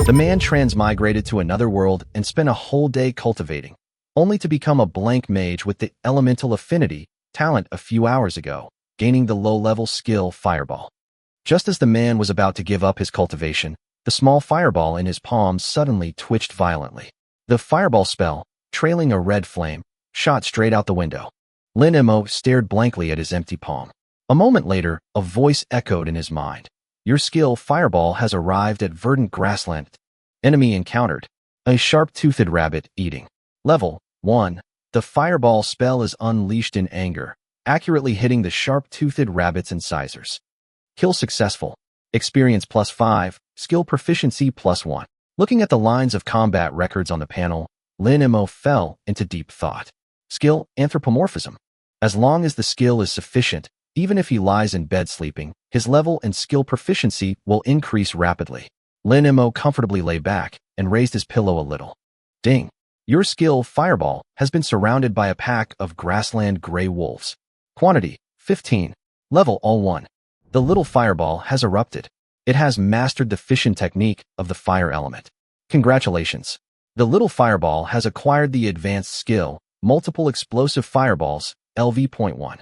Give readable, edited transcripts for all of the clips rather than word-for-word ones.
The man transmigrated to another world and spent a whole day cultivating, only to become a blank mage with the elemental affinity talent a few hours ago, gaining the low-level skill Fireball. Just as the man was about to give up his cultivation, the small fireball in his palm suddenly twitched violently. The fireball spell, trailing a red flame, shot straight out the window. Lin Mo stared blankly at his empty palm. A moment later, a voice echoed in his mind. Your skill Fireball has arrived at verdant grassland. Enemy encountered. A sharp-toothed rabbit eating. Level 1. The Fireball spell is unleashed in anger, accurately hitting the sharp-toothed rabbit's incisors. Kill successful. Experience +5, skill proficiency +1. Looking at the lines of combat records on the panel, Lin Mo fell into deep thought. Skill Anthropomorphism. As long as the skill is sufficient, even if he lies in bed sleeping, his level and skill proficiency will increase rapidly. Lin Mo comfortably lay back and raised his pillow a little. Ding. Your skill Fireball has been surrounded by a pack of grassland gray wolves. Quantity 15. Level all 1. The little fireball has erupted. It has mastered the fission technique of the fire element. Congratulations. The little fireball has acquired the advanced skill Multiple Explosive Fireballs, LV.1.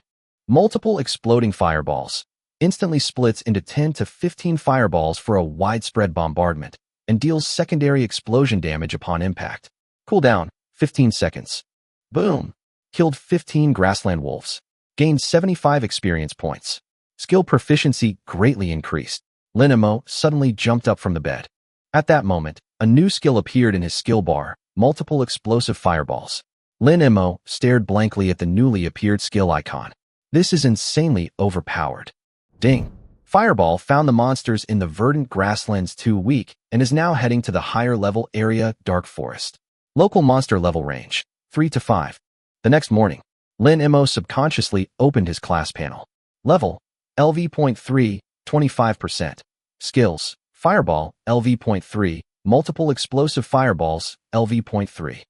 Multiple Exploding Fireballs instantly splits into 10 to 15 fireballs for a widespread bombardment and deals secondary explosion damage upon impact. Cooldown 15 seconds. Boom. Killed 15 grassland wolves. Gained 75 experience points. Skill proficiency greatly increased. Lin Mo suddenly jumped up from the bed. At that moment, a new skill appeared in his skill bar, Multiple Explosive Fireballs. Lin Mo stared blankly at the newly appeared skill icon. This is insanely overpowered. Ding. Fireball found the monsters in the verdant grasslands too weak and is now heading to the higher level area Dark Forest. Local monster level range 3 to 5. The next morning, Lin Mo subconsciously opened his class panel. Level LV.3, 25%. Skills Fireball LV.3, Multiple Explosive Fireballs LV.3.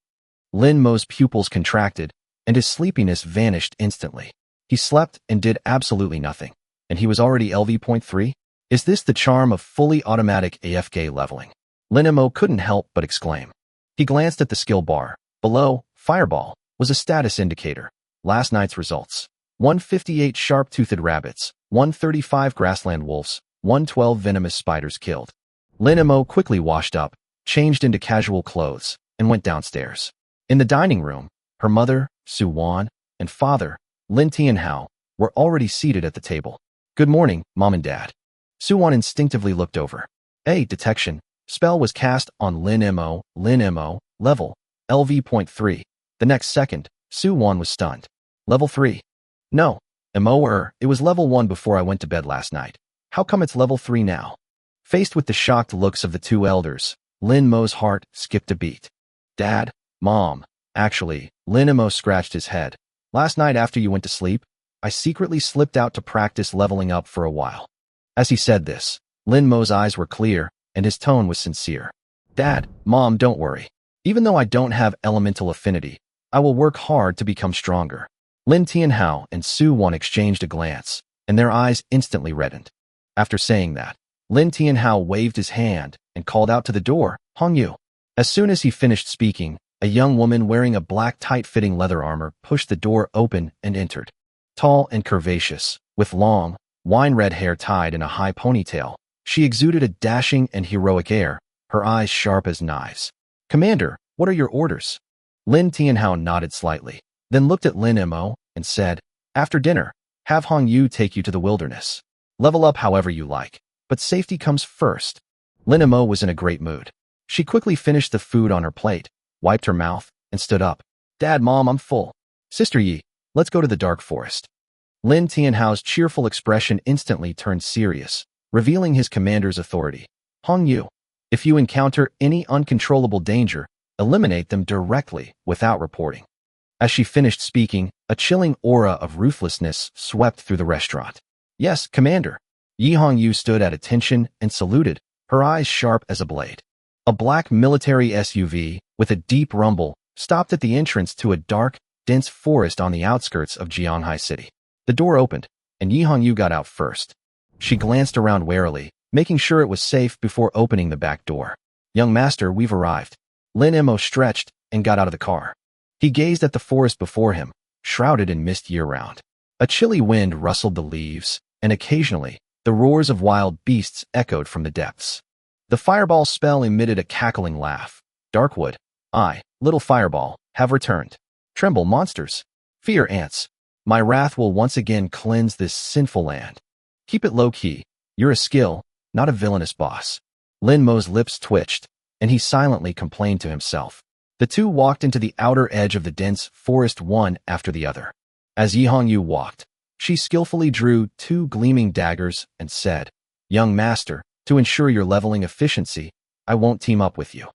Lin Mo's pupils contracted and his sleepiness vanished instantly. He slept and did absolutely nothing, and he was already LV.3? Is this the charm of fully automatic AFK leveling? Lin Mo couldn't help but exclaim. He glanced at the skill bar. Below, Fireball was a status indicator. Last night's results. 158 sharp-toothed rabbits, 135 grassland wolves, 112 venomous spiders killed. Lin Mo quickly washed up, changed into casual clothes, and went downstairs. In the dining room, her mother, Su Wan, and father, Lin Tianhao, were already seated at the table. Good morning, Mom and Dad. Su Wan instinctively looked over. A detection spell was cast on Lin Mo, level LV.3. The next second, Su Wan was stunned. Level 3. No, it was level 1 before I went to bed last night. How come it's level 3 now? Faced with the shocked looks of the two elders, Lin Mo's heart skipped a beat. Dad, Mom, actually, Lin Mo scratched his head. Last night after you went to sleep, I secretly slipped out to practice leveling up for a while. As he said this, Lin Mo's eyes were clear and his tone was sincere. Dad, Mom, don't worry. Even though I don't have elemental affinity, I will work hard to become stronger. Lin Tianhao and Su Wan exchanged a glance, and their eyes instantly reddened. After saying that, Lin Tianhao waved his hand and called out to the door, Hong Yu. As soon as he finished speaking, a young woman wearing a black tight-fitting leather armor pushed the door open and entered. Tall and curvaceous, with long, wine-red hair tied in a high ponytail, she exuded a dashing and heroic air, her eyes sharp as knives. Commander, what are your orders? Lin Tianhao nodded slightly, then looked at Lin Mo and said, After dinner, have Hong Yu take you to the wilderness. Level up however you like, but safety comes first. Lin Mo was in a great mood. She quickly finished the food on her plate, wiped her mouth, and stood up. Dad, Mom, I'm full. Sister Yi, let's go to the Dark Forest. Lin Tianhao's cheerful expression instantly turned serious, revealing his commander's authority. Hong Yu, if you encounter any uncontrollable danger, eliminate them directly without reporting. As she finished speaking, a chilling aura of ruthlessness swept through the restaurant. Yes, Commander. Yi Hong Yu stood at attention and saluted, her eyes sharp as a blade. A black military SUV, with a deep rumble, stopped at the entrance to a dark, dense forest on the outskirts of Jianghai City. The door opened, and Yi Hong Yu got out first. She glanced around warily, making sure it was safe before opening the back door. Young master, we've arrived. Lin Mo stretched and got out of the car. He gazed at the forest before him, shrouded in mist year-round. A chilly wind rustled the leaves, and occasionally, the roars of wild beasts echoed from the depths. The fireball spell emitted a cackling laugh. Darkwood, I, little fireball, have returned. Tremble, monsters. Fear, ants. My wrath will once again cleanse this sinful land. Keep it low-key. You're a skill, not a villainous boss. Lin Mo's lips twitched, and he silently complained to himself. The two walked into the outer edge of the dense forest one after the other. As Yi Hongyu walked, she skillfully drew 2 gleaming daggers and said, Young master, to ensure your leveling efficiency, I won't team up with you.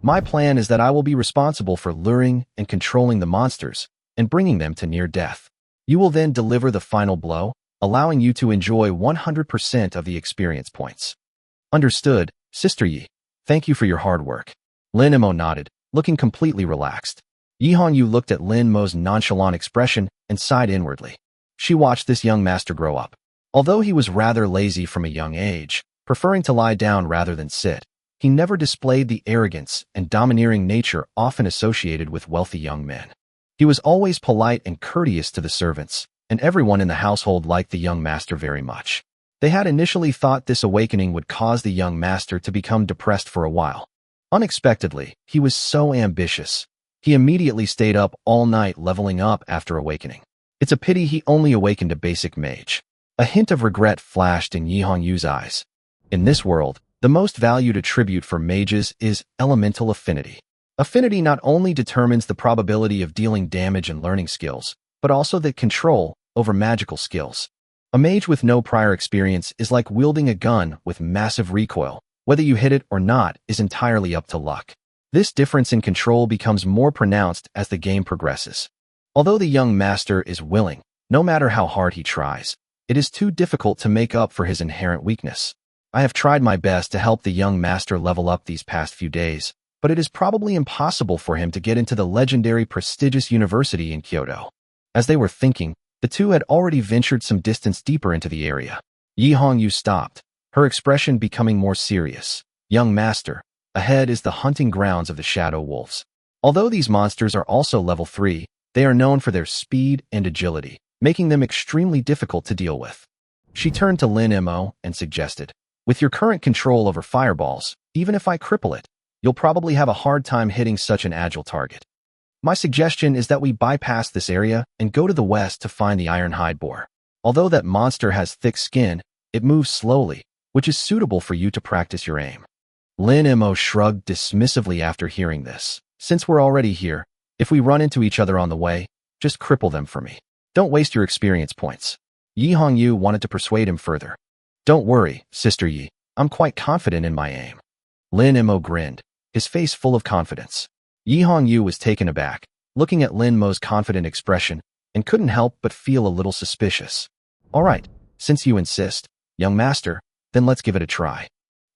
My plan is that I will be responsible for luring and controlling the monsters and bringing them to near death. You will then deliver the final blow, allowing you to enjoy 100% of the experience points. Understood, Sister Yi. Thank you for your hard work. Lin Mo nodded, looking completely relaxed. Yi Hongyu looked at Lin Mo's nonchalant expression and sighed inwardly. She watched this young master grow up. Although he was rather lazy from a young age, preferring to lie down rather than sit, he never displayed the arrogance and domineering nature often associated with wealthy young men. He was always polite and courteous to the servants, and everyone in the household liked the young master very much. They had initially thought this awakening would cause the young master to become depressed for a while. Unexpectedly, he was so ambitious. He immediately stayed up all night leveling up after awakening. It's a pity he only awakened a basic mage. A hint of regret flashed in Yi Hongyu's eyes. In this world, the most valued attribute for mages is elemental affinity. Affinity not only determines the probability of dealing damage and learning skills, but also the control over magical skills. A mage with no prior experience is like wielding a gun with massive recoil. Whether you hit it or not is entirely up to luck. This difference in control becomes more pronounced as the game progresses. Although the young master is willing, no matter how hard he tries, it is too difficult to make up for his inherent weakness. I have tried my best to help the young master level up these past few days, but it is probably impossible for him to get into the legendary prestigious university in Kyoto. As they were thinking, the two had already ventured some distance deeper into the area. Yi Hongyu stopped, her expression becoming more serious. Young master, ahead is the hunting grounds of the Shadow Wolves. Although these monsters are also level 3, they are known for their speed and agility, making them extremely difficult to deal with. She turned to Lin Mo and suggested, with your current control over fireballs, even if I cripple it, you'll probably have a hard time hitting such an agile target. My suggestion is that we bypass this area and go to the west to find the Ironhide Boar. Although that monster has thick skin, it moves slowly, which is suitable for you to practice your aim. Lin Mo shrugged dismissively after hearing this. Since we're already here, if we run into each other on the way, just cripple them for me. Don't waste your experience points. Yi Hongyu wanted to persuade him further. Don't worry, Sister Yi, I'm quite confident in my aim. Lin Mo grinned, his face full of confidence. Yi Hongyu was taken aback, looking at Lin Mo's confident expression, and couldn't help but feel a little suspicious. All right, since you insist, young master, then let's give it a try.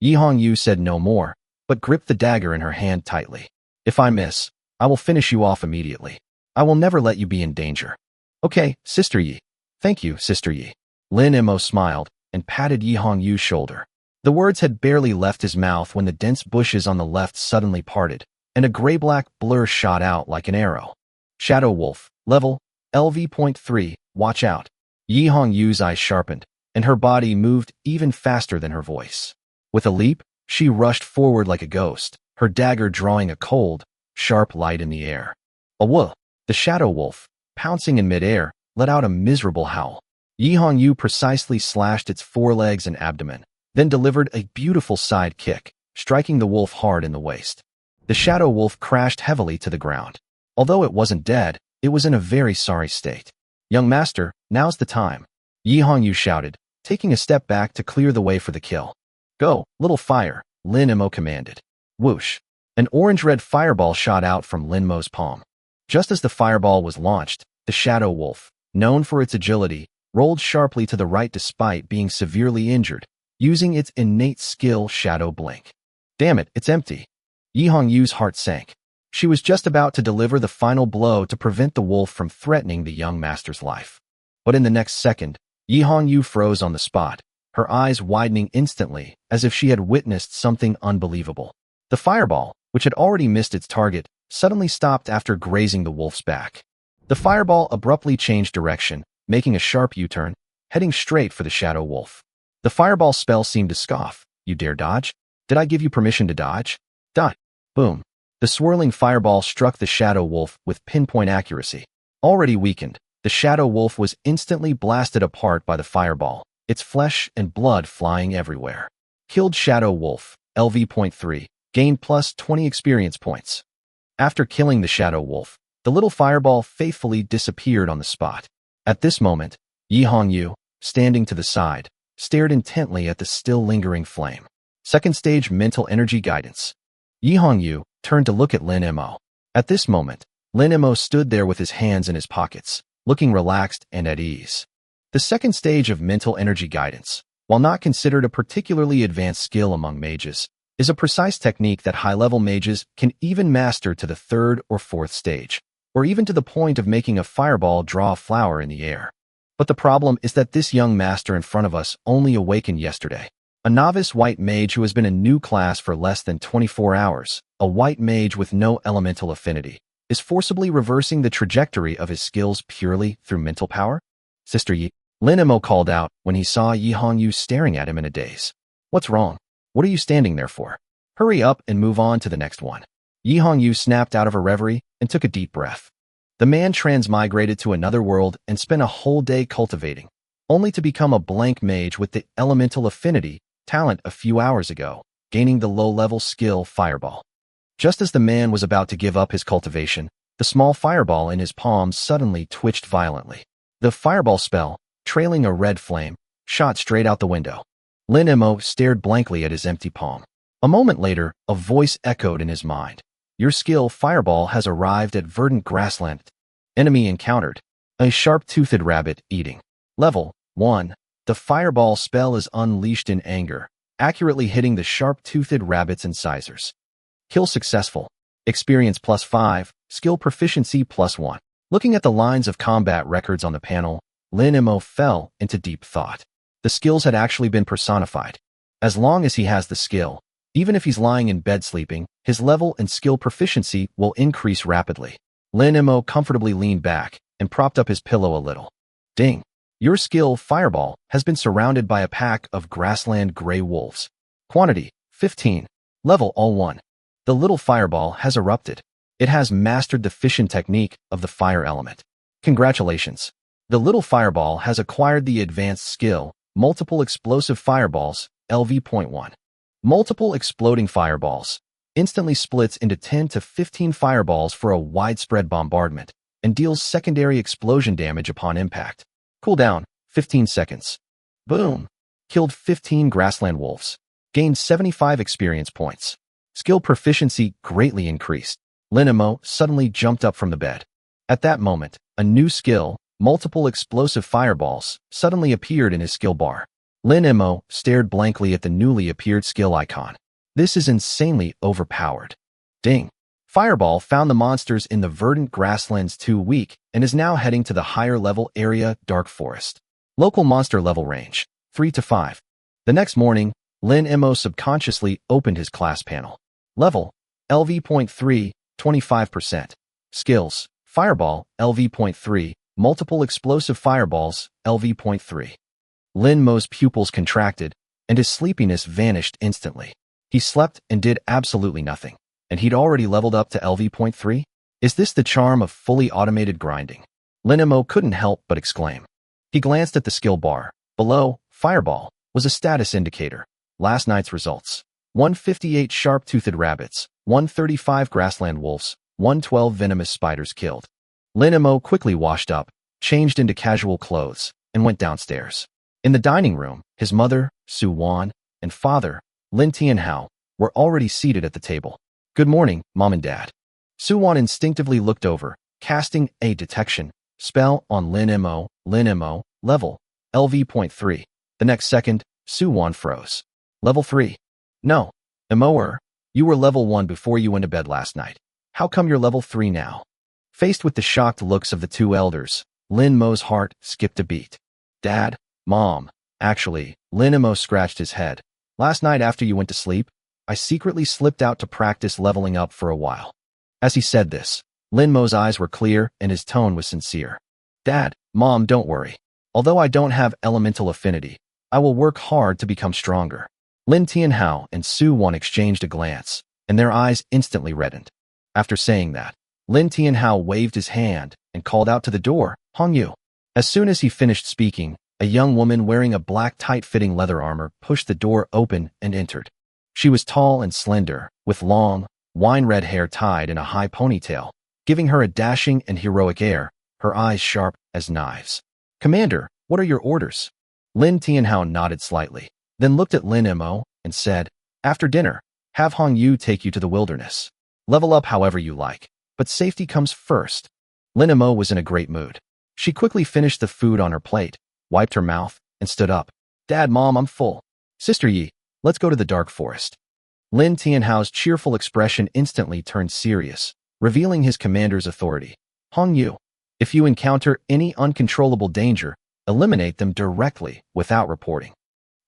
Yi Hongyu said no more, but gripped the dagger in her hand tightly. If I miss, I will finish you off immediately. I will never let you be in danger. Okay, Sister Yi. Thank you, Sister Yi. Lin Mo smiled and patted Yi Hongyu's shoulder. The words had barely left his mouth when the dense bushes on the left suddenly parted, and a gray-black blur shot out like an arrow. Shadow Wolf, level, LV.3, watch out. Yi Hongyu's eyes sharpened, and her body moved even faster than her voice. With a leap, she rushed forward like a ghost, her dagger drawing a cold, sharp light in the air. Awooh! The Shadow Wolf, pouncing in midair, let out a miserable howl. Yi Hongyu precisely slashed its forelegs and abdomen, then delivered a beautiful side kick, striking the wolf hard in the waist. The Shadow Wolf crashed heavily to the ground. Although it wasn't dead, it was in a very sorry state. Young master, now's the time. Yi Hongyu shouted, taking a step back to clear the way for the kill. Go, little fire, Lin Mo commanded. Whoosh! An orange-red fireball shot out from Lin Mo's palm. Just as the fireball was launched, the Shadow Wolf, known for its agility, rolled sharply to the right despite being severely injured, using its innate skill Shadow Blink. Damn it, it's empty. Yi Hongyu's heart sank. She was just about to deliver the final blow to prevent the wolf from threatening the young master's life. But in the next second, Yi Hongyu froze on the spot, her eyes widening instantly as if she had witnessed something unbelievable. The fireball, which had already missed its target, suddenly stopped after grazing the wolf's back. The fireball abruptly changed direction, making a sharp U-turn, heading straight for the shadow wolf. The fireball spell seemed to scoff. You dare dodge? Did I give you permission to dodge? Dot. Boom. The swirling fireball struck the shadow wolf with pinpoint accuracy. Already weakened, the shadow wolf was instantly blasted apart by the fireball, its flesh and blood flying everywhere. Killed shadow wolf, LV.3, gained plus 20 experience points. After killing the shadow wolf, the little fireball faithfully disappeared on the spot. At this moment, Yi Hongyu, standing to the side, stared intently at the still lingering flame. Second stage mental energy guidance. Yi Hongyu turned to look at Lin Mo. At this moment, Lin Mo stood there with his hands in his pockets, looking relaxed and at ease. The second stage of mental energy guidance, while not considered a particularly advanced skill among mages, is a precise technique that high-level mages can even master to the third or fourth stage, or even to the point of making a fireball draw a flower in the air. But the problem is that this young master in front of us only awakened yesterday. A novice white mage who has been in new class for less than 24 hours, a white mage with no elemental affinity, is forcibly reversing the trajectory of his skills purely through mental power? Sister Yi, Lin Mo called out when he saw Yi Hongyu staring at him in a daze. What's wrong? What are you standing there for? Hurry up and move on to the next one. Yi Hongyu snapped out of her reverie and took a deep breath. The man transmigrated to another world and spent a whole day cultivating, only to become a blank mage with the elemental affinity talent a few hours ago, gaining the low-level skill Fireball. Just as the man was about to give up his cultivation, the small fireball in his palms suddenly twitched violently. The fireball spell, trailing a red flame, shot straight out the window. Lin Mo stared blankly at his empty palm. A moment later, a voice echoed in his mind. Your skill Fireball has arrived at verdant grassland. Enemy encountered. A sharp-toothed rabbit eating. Level 1. The Fireball spell is unleashed in anger, accurately hitting the sharp-toothed rabbit's incisors. Kill successful. Experience plus 5, skill proficiency plus 1. Looking at the lines of combat records on the panel, Lin Mo fell into deep thought. The skills had actually been personified. As long as he has the skill, even if he's lying in bed sleeping, his level and skill proficiency will increase rapidly. Lin Mo comfortably leaned back and propped up his pillow a little. Ding. Your skill, Fireball, has been surrounded by a pack of grassland gray wolves. Quantity, 15. Level all 1. The little fireball has erupted. It has mastered the fission technique of the fire element. Congratulations. The little fireball has acquired the advanced skill, Multiple Explosive Fireballs, LV.1. Multiple Exploding Fireballs instantly splits into 10 to 15 fireballs for a widespread bombardment and deals secondary explosion damage upon impact. Cooldown, 15 seconds. Boom. Killed 15 grassland wolves. Gained 75 experience points. Skill proficiency greatly increased. Lin Mo suddenly jumped up from the bed. At that moment, a new skill, Multiple Explosive Fireballs, suddenly appeared in his skill bar. Lin Mo stared blankly at the newly appeared skill icon. This is insanely overpowered. Ding. Fireball found the monsters in the verdant grasslands too weak and is now heading to the higher level area Dark Forest. Local monster level range, 3 to 5. The next morning, Lin Mo subconsciously opened his class panel. Level, LV.3, 25%. Skills, Fireball, LV.3, Multiple Explosive Fireballs, LV.3. Lin Mo's pupils contracted, and his sleepiness vanished instantly. He slept and did absolutely nothing, and he'd already leveled up to LV.3? Is this the charm of fully automated grinding? Lin Mo couldn't help but exclaim. He glanced at the skill bar. Below, Fireball, was a status indicator. Last night's results. 158 sharp-toothed rabbits, 135 grassland wolves, 112 venomous spiders killed. Lin Mo quickly washed up, changed into casual clothes, and went downstairs. In the dining room, his mother, Su Wan, and father, Lin Tianhao, were already seated at the table. Good morning, Mom and Dad. Su Wan instinctively looked over, casting a detection spell on Lin Mo, level, LV.3. The next second, Su Wan froze. Level 3. No. Emoer, you were level 1 before you went to bed last night. How come you're level 3 now? Faced with the shocked looks of the two elders, Lin Mo's heart skipped a beat. Dad, Mom, actually, Lin Mo scratched his head. Last night after you went to sleep, I secretly slipped out to practice leveling up for a while. As he said this, Lin Mo's eyes were clear and his tone was sincere. Dad, Mom, don't worry. Although I don't have elemental affinity, I will work hard to become stronger. Lin Tianhao and Su Wan exchanged a glance, and their eyes instantly reddened. After saying that, Lin Tianhao waved his hand and called out to the door, Hong Yu. As soon as he finished speaking, a young woman wearing a black tight-fitting leather armor pushed the door open and entered. She was tall and slender, with long, wine-red hair tied in a high ponytail, giving her a dashing and heroic air, her eyes sharp as knives. Commander, what are your orders? Lin Tianhao nodded slightly, then looked at Lin Mo and said, After dinner, have Hong Yu take you to the wilderness. Level up however you like, but safety comes first. Lin Mo was in a great mood. She quickly finished the food on her plate, wiped her mouth, and stood up. Dad, Mom, I'm full. Sister Yi, let's go to the dark forest. Lin Tianhao's cheerful expression instantly turned serious, revealing his commander's authority. Hong Yu, if you encounter any uncontrollable danger, eliminate them directly without reporting.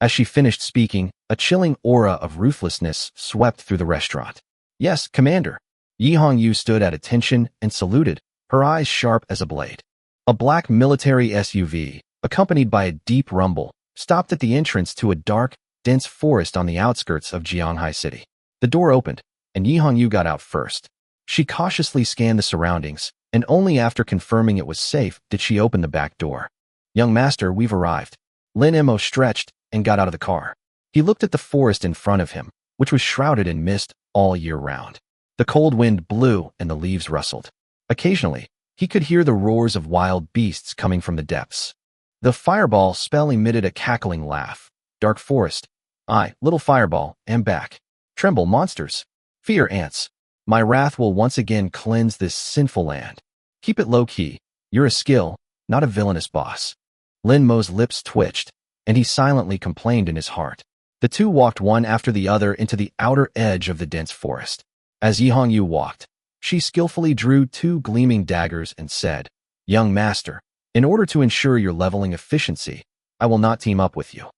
As she finished speaking, a chilling aura of ruthlessness swept through the restaurant. Yes, Commander. Yi Hong Yu stood at attention and saluted, her eyes sharp as a blade. A black military SUV, accompanied by a deep rumble, stopped at the entrance to a dark, dense forest on the outskirts of Jianghai City. The door opened, and Yi Hong Yu got out first. She cautiously scanned the surroundings, and only after confirming it was safe did she open the back door. Young master, we've arrived. Lin Mo stretched and got out of the car. He looked at the forest in front of him, which was shrouded in mist all year round. The cold wind blew and the leaves rustled. Occasionally, he could hear the roars of wild beasts coming from the depths. The fireball spell emitted a cackling laugh. Dark forest. I, little fireball, am back. Tremble, monsters. Fear, ants. My wrath will once again cleanse this sinful land. Keep it low-key. You're a skill, not a villainous boss. Lin Mo's lips twitched, and he silently complained in his heart. The two walked one after the other into the outer edge of the dense forest. As Yi Hong Yu walked, she skillfully drew two gleaming daggers and said, Young master, in order to ensure your leveling efficiency, I will not team up with you.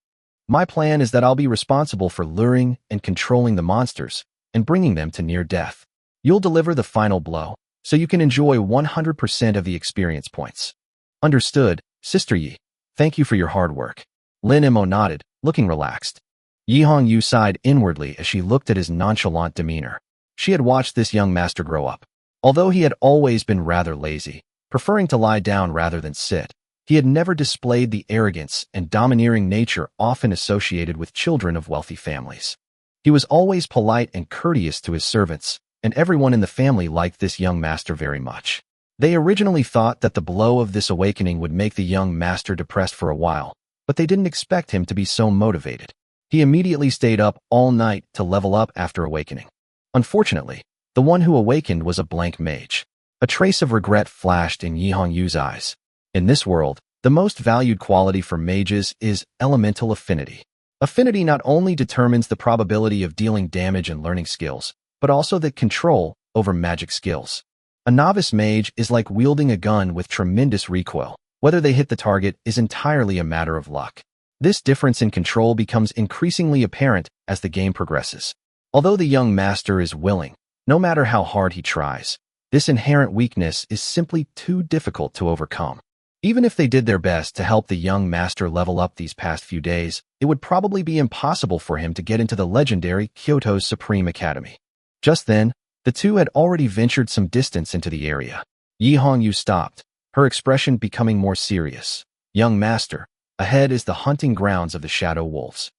My plan is that I'll be responsible for luring and controlling the monsters and bringing them to near death. You'll deliver the final blow, so you can enjoy 100% of the experience points. Understood, Sister Yi. Thank you for your hard work. Lin Mo nodded, looking relaxed. Yi Hong Yu sighed inwardly as she looked at his nonchalant demeanor. She had watched this young master grow up. Although he had always been rather lazy, preferring to lie down rather than sit, he had never displayed the arrogance and domineering nature often associated with children of wealthy families. He was always polite and courteous to his servants, and everyone in the family liked this young master very much. They originally thought that the blow of this awakening would make the young master depressed for a while, but they didn't expect him to be so motivated. He immediately stayed up all night to level up after awakening. Unfortunately, the one who awakened was a blank mage. A trace of regret flashed in Yi Hong Yu's eyes. In this world, the most valued quality for mages is elemental affinity. Affinity not only determines the probability of dealing damage and learning skills, but also the control over magic skills. A novice mage is like wielding a gun with tremendous recoil. Whether they hit the target is entirely a matter of luck. This difference in control becomes increasingly apparent as the game progresses. Although the young master is willing, no matter how hard he tries, this inherent weakness is simply too difficult to overcome. Even if they did their best to help the young master level up these past few days, it would probably be impossible for him to get into the legendary Kyoto's Supreme Academy. Just then, the two had already ventured some distance into the area. Yi Hong Yu stopped, her expression becoming more serious. Young master, ahead is the hunting grounds of the Shadow Wolves.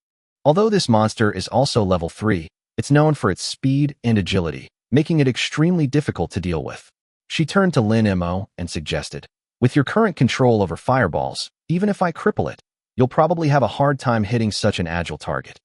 Although this monster is also level 3, it's known for its speed and agility, making it extremely difficult to deal with. She turned to Lin Mo and suggested, with your current control over fireballs, even if I cripple it, you'll probably have a hard time hitting such an agile target.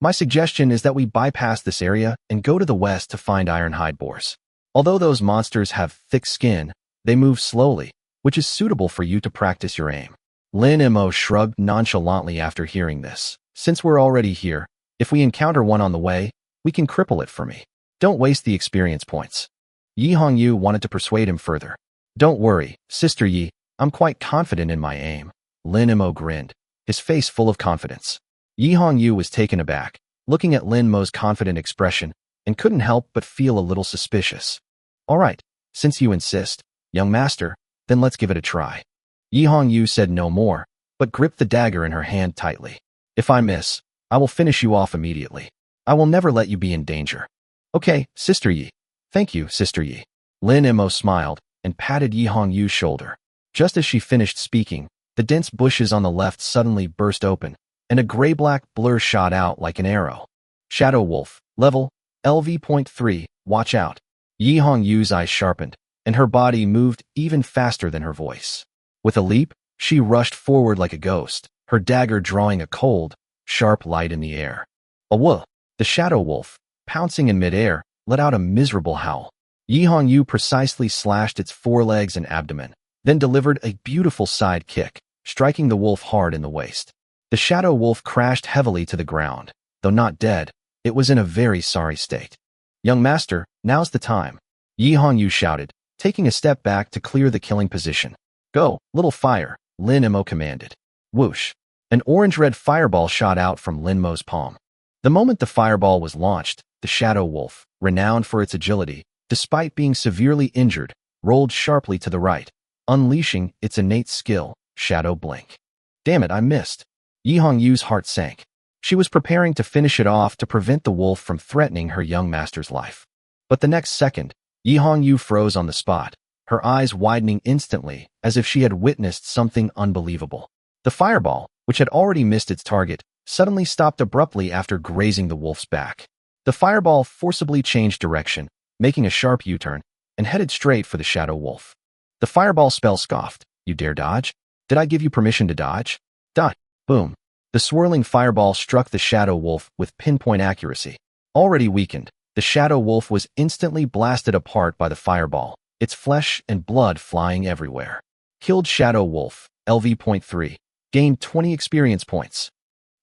My suggestion is that we bypass this area and go to the west to find ironhide boars. Although those monsters have thick skin, they move slowly, which is suitable for you to practice your aim. Lin Mo shrugged nonchalantly after hearing this. Since we're already here, if we encounter one on the way, we can cripple it for me. Don't waste the experience points. Yi Hong Yu wanted to persuade him further. Don't worry, Sister Yi, I'm quite confident in my aim. Lin Mo grinned, his face full of confidence. Yi Hong Yu was taken aback. looking at Lin Mo's confident expression, and couldn't help but feel a little suspicious. All right, since you insist, young master, then let's give it a try. Yi Hongyu said no more, but gripped the dagger in her hand tightly. If I miss, I will finish you off immediately. I will never let you be in danger. Okay, Sister Yi. Thank you, Sister Yi. Lin Mo smiled and patted Yi Hongyu's shoulder. Just as she finished speaking, the dense bushes on the left suddenly burst open, and a gray-black blur shot out like an arrow. Shadow Wolf, level, LV.3, watch out. Yi Hongyu's eyes sharpened, and her body moved even faster than her voice. With a leap, she rushed forward like a ghost, her dagger drawing a cold, sharp light in the air. Awuh! The Shadow Wolf, pouncing in midair, let out a miserable howl. Yi Hongyu precisely slashed its forelegs and abdomen, then delivered a beautiful side kick, striking the wolf hard in the waist. The Shadow Wolf crashed heavily to the ground. Though not dead, it was in a very sorry state. Young master, now's the time. Yi Hongyu shouted, taking a step back to clear the killing position. Go, little fire, Lin Mo commanded. Whoosh! An orange-red fireball shot out from Lin Mo's palm. The moment the fireball was launched, the Shadow Wolf, renowned for its agility, despite being severely injured, rolled sharply to the right, unleashing its innate skill, Shadow Blink. Damn it, I missed. Yi Hongyu's heart sank. She was preparing to finish it off to prevent the wolf from threatening her young master's life. But the next second, Yi Hongyu froze on the spot, her eyes widening instantly as if she had witnessed something unbelievable. The fireball, which had already missed its target, suddenly stopped abruptly after grazing the wolf's back. The fireball forcibly changed direction, making a sharp U-turn, and headed straight for the Shadow Wolf. The fireball spell scoffed. You dare dodge? Did I give you permission to dodge? Dot. Boom. The swirling fireball struck the Shadow Wolf with pinpoint accuracy. Already weakened, the Shadow Wolf was instantly blasted apart by the fireball, its flesh and blood flying everywhere. Killed Shadow Wolf, LV.3, gained 20 experience points.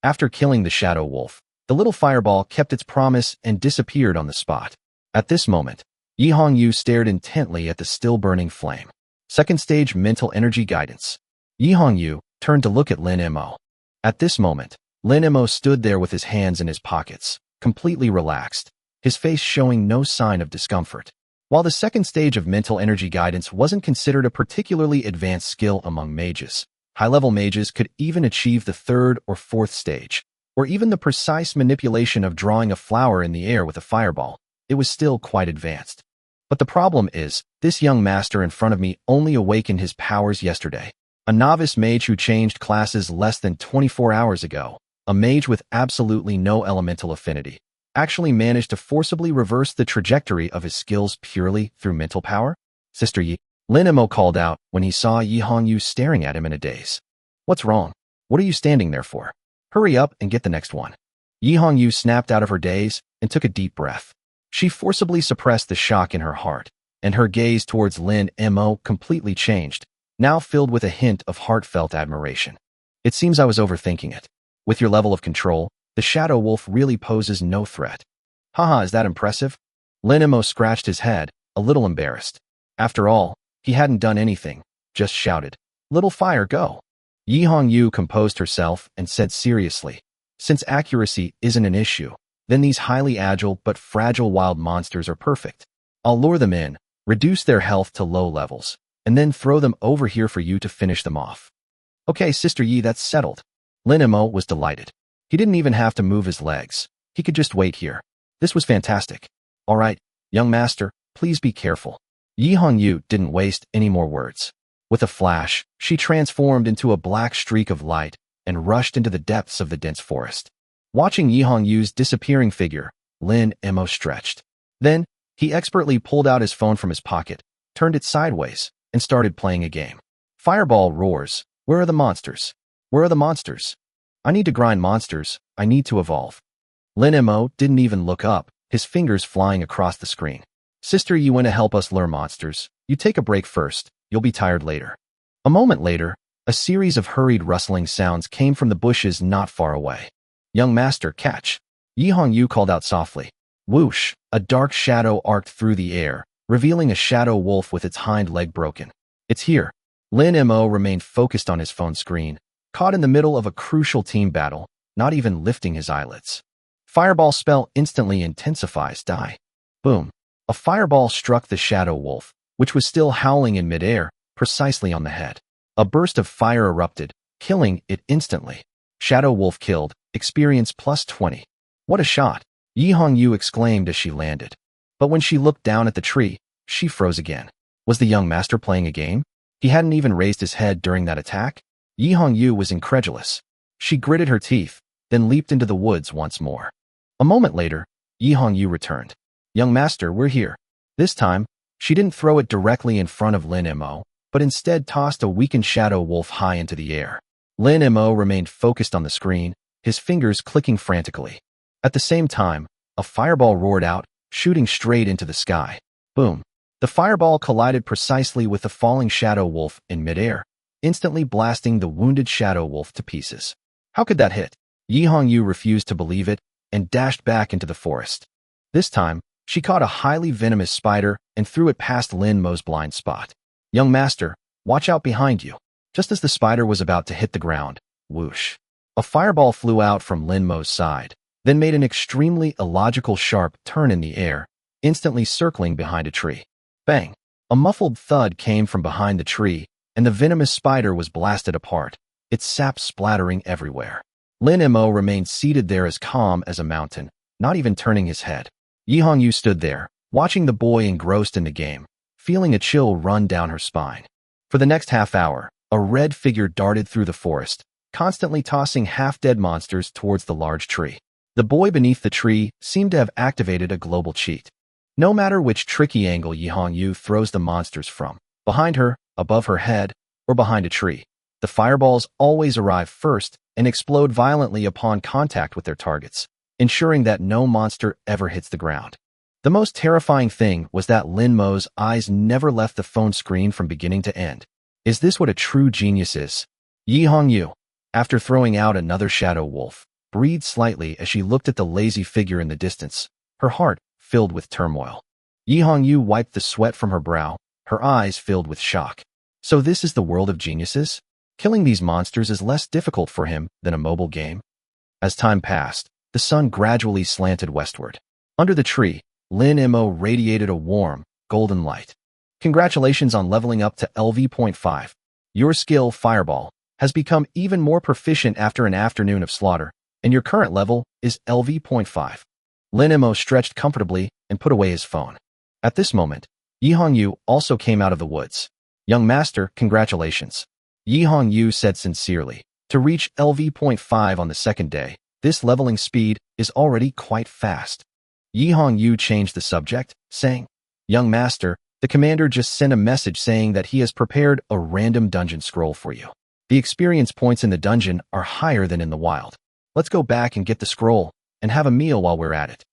After killing the Shadow Wolf, the little fireball kept its promise and disappeared on the spot. At this moment, Yi Hongyu stared intently at the still-burning flame. Second stage mental energy guidance. Yi Hongyu turned to look at Lin Mo. At this moment, Lin Mo stood there with his hands in his pockets, completely relaxed, his face showing no sign of discomfort. While the second stage of mental energy guidance wasn't considered a particularly advanced skill among mages, high-level mages could even achieve the third or fourth stage, or even the precise manipulation of drawing a flower in the air with a fireball. It was still quite advanced. But the problem is, this young master in front of me only awakened his powers yesterday. A novice mage who changed classes less than 24 hours ago, a mage with absolutely no elemental affinity, actually managed to forcibly reverse the trajectory of his skills purely through mental power? Sister Yi, Lin Mo called out when he saw Yi Hongyu staring at him in a daze. What's wrong? What are you standing there for? Hurry up and get the next one. Yi Hongyu snapped out of her daze and took a deep breath. She forcibly suppressed the shock in her heart, and her gaze towards Lin Mo completely changed, now filled with a hint of heartfelt admiration. It seems I was overthinking it. With your level of control, the Shadow Wolf really poses no threat. Haha, is that impressive? Lin Mo scratched his head, a little embarrassed. After all, he hadn't done anything, just shouted, Little fire, go. Yi Hongyu composed herself and said seriously, since accuracy isn't an issue, then these highly agile but fragile wild monsters are perfect. I'll lure them in, reduce their health to low levels, and then throw them over here for you to finish them off. Okay, Sister Yi, that's settled. Lin Mo was delighted. He didn't even have to move his legs. He could just wait here. This was fantastic. All right, young master, please be careful. Yi Hongyu didn't waste any more words. With a flash, she transformed into a black streak of light and rushed into the depths of the dense forest. Watching Yi Hongyu's disappearing figure, Lin Mo stretched. Then, he expertly pulled out his phone from his pocket, turned it sideways, and started playing a game. Fireball roars. Where are the monsters? Where are the monsters? I need to grind monsters. I need to evolve. Lin Mo didn't even look up, his fingers flying across the screen. Sister, you want to help us lure monsters? You take a break first. You'll be tired later. A moment later, a series of hurried rustling sounds came from the bushes not far away. Young master, catch. Yi Hongyu called out softly. Whoosh! A dark shadow arced through the air, revealing a Shadow Wolf with its hind leg broken. It's here. Lin Mo remained focused on his phone screen, caught in the middle of a crucial team battle, not even lifting his eyelids. Fireball spell instantly intensifies. Die. Boom. A fireball struck the shadow wolf, which was still howling in midair, precisely on the head. A burst of fire erupted, killing it instantly. Shadow wolf killed, experience plus 20. What a shot! Yi Hongyu exclaimed as she landed. But when she looked down at the tree, she froze again. Was the young master playing a game? He hadn't even raised his head during that attack? Yi Hongyu was incredulous. She gritted her teeth, then leaped into the woods once more. A moment later, Yi Hongyu returned. Young master, we're here. This time, she didn't throw it directly in front of Lin Mo, but instead tossed a weakened shadow wolf high into the air. Lin Mo remained focused on the screen, his fingers clicking frantically. At the same time, a fireball roared out, shooting straight into the sky. Boom. The fireball collided precisely with the falling shadow wolf in midair, instantly blasting the wounded shadow wolf to pieces. How could that hit? Yi Hongyu refused to believe it and dashed back into the forest. This time, she caught a highly venomous spider and threw it past Lin Mo's blind spot. Young master, watch out behind you. Just as the spider was about to hit the ground, whoosh. A fireball flew out from Lin Mo's side, then made an extremely illogical sharp turn in the air, instantly circling behind a tree. Bang! A muffled thud came from behind the tree, and the venomous spider was blasted apart, its sap splattering everywhere. Lin Mo remained seated there as calm as a mountain, not even turning his head. Yi Hongyu stood there, watching the boy engrossed in the game, feeling a chill run down her spine. For the next half hour, a red figure darted through the forest, constantly tossing half-dead monsters towards the large tree. The boy beneath the tree seemed to have activated a global cheat. No matter which tricky angle Yi Hongyu throws the monsters from, behind her, above her head, or behind a tree, the fireballs always arrive first and explode violently upon contact with their targets, ensuring that no monster ever hits the ground. The most terrifying thing was that Lin Mo's eyes never left the phone screen from beginning to end. Is this what a true genius is? Yi Hongyu, after throwing out another shadow wolf, breathed slightly as she looked at the lazy figure in the distance, her heart filled with turmoil. Yi Hongyu wiped the sweat from her brow, her eyes filled with shock. So this is the world of geniuses? Killing these monsters is less difficult for him than a mobile game? As time passed, the sun gradually slanted westward. Under the tree, Lin Mo radiated a warm, golden light. Congratulations on leveling up to LV.5. Your skill, Fireball, has become even more proficient after an afternoon of slaughter, and your current level is LV.5. Lin Mo stretched comfortably and put away his phone. At this moment, Yi Hongyu also came out of the woods. Young master, congratulations. Yi Hongyu said sincerely. To reach LV.5 on the second day, this leveling speed is already quite fast. Yi Hongyu changed the subject, saying, Young master, the commander just sent a message saying that he has prepared a random dungeon scroll for you. The experience points in the dungeon are higher than in the wild. Let's go back and get the scroll and have a meal while we're at it.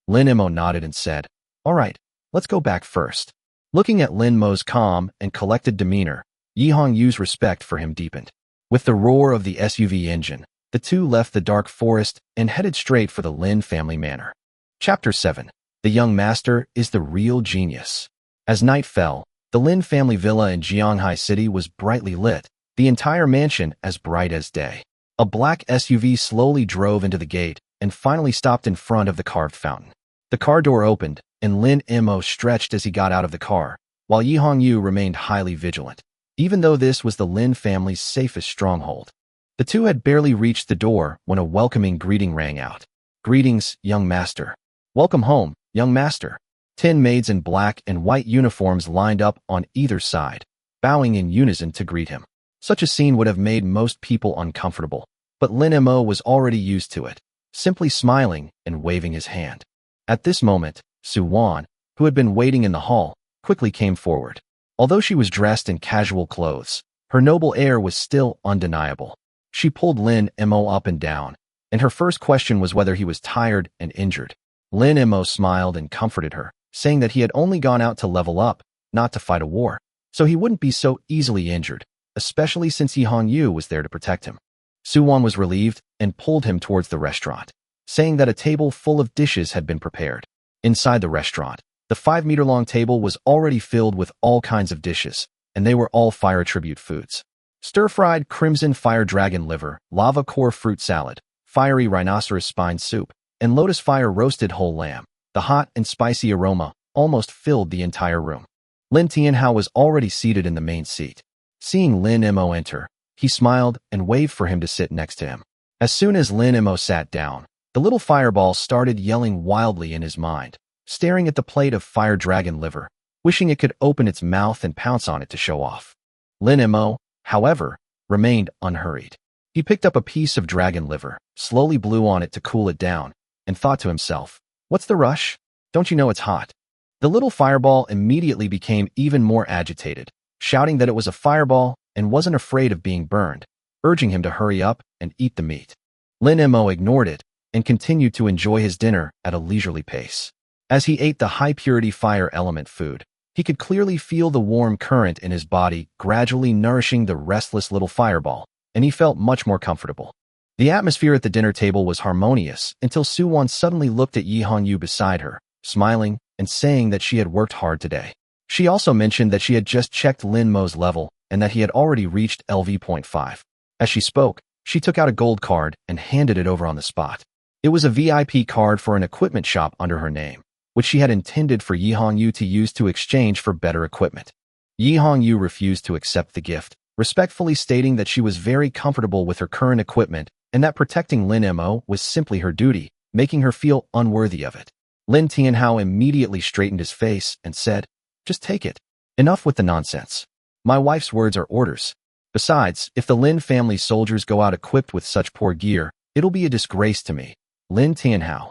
Lin Mo nodded and said, All right, let's go back first. Looking at Lin Mo's calm and collected demeanor, Yi Hongyu's respect for him deepened. With the roar of the SUV engine, the two left the dark forest and headed straight for the Lin family manor. Chapter 7. The young master is the real genius. As night fell, the Lin family villa in Jianghai City was brightly lit, the entire mansion as bright as day. A black SUV slowly drove into the gate and finally stopped in front of the carved fountain. The car door opened, and Lin Mo stretched as he got out of the car, while Yi Hongyu remained highly vigilant, even though this was the Lin family's safest stronghold. The two had barely reached the door when a welcoming greeting rang out. Greetings, young master. Welcome home, young master. 10 maids in black and white uniforms lined up on either side, bowing in unison to greet him. Such a scene would have made most people uncomfortable, but Lin Mo was already used to it, simply smiling and waving his hand. At this moment, Su Wan, who had been waiting in the hall, quickly came forward. Although she was dressed in casual clothes, her noble air was still undeniable. She pulled Lin Mo up and down, and her first question was whether he was tired and injured. Lin Mo smiled and comforted her, saying that he had only gone out to level up, not to fight a war, so he wouldn't be so easily injured, especially since Yi Hongyu was there to protect him. Su Wan was relieved and pulled him towards the restaurant, saying that a table full of dishes had been prepared. Inside the restaurant, the 5-meter-long table was already filled with all kinds of dishes, and they were all fire tribute foods. Stir-fried crimson fire dragon liver, lava core fruit salad, fiery rhinoceros spine soup, and Lotus Fire roasted whole lamb. The hot and spicy aroma almost filled the entire room. Lin Tianhao was already seated in the main seat. Seeing Lin Mo enter, he smiled and waved for him to sit next to him. As soon as Lin Mo sat down, the little fireball started yelling wildly in his mind, staring at the plate of fire dragon liver, wishing it could open its mouth and pounce on it to show off. Lin Mo, however, remained unhurried. He picked up a piece of dragon liver, slowly blew on it to cool it down, and thought to himself, "What's the rush? Don't you know it's hot?" The little fireball immediately became even more agitated, shouting that it was a fireball and wasn't afraid of being burned, urging him to hurry up and eat the meat. Lin Mo ignored it and continued to enjoy his dinner at a leisurely pace. As he ate the high-purity fire element food, he could clearly feel the warm current in his body gradually nourishing the restless little fireball, and he felt much more comfortable. The atmosphere at the dinner table was harmonious until Su Wan suddenly looked at Yi Hongyu beside her, smiling and saying that she had worked hard today. She also mentioned that she had just checked Lin Mo's level and that he had already reached LV.5. As she spoke, she took out a gold card and handed it over on the spot. It was a VIP card for an equipment shop under her name, which she had intended for Yi Hongyu to use to exchange for better equipment. Yi Hongyu refused to accept the gift, respectfully stating that she was very comfortable with her current equipment and that protecting Lin Mo was simply her duty, making her feel unworthy of it. Lin Tianhao immediately straightened his face and said, "Just take it. Enough with the nonsense. My wife's words are orders. Besides, if the Lin family soldiers go out equipped with such poor gear, it'll be a disgrace to me." Lin Tianhao.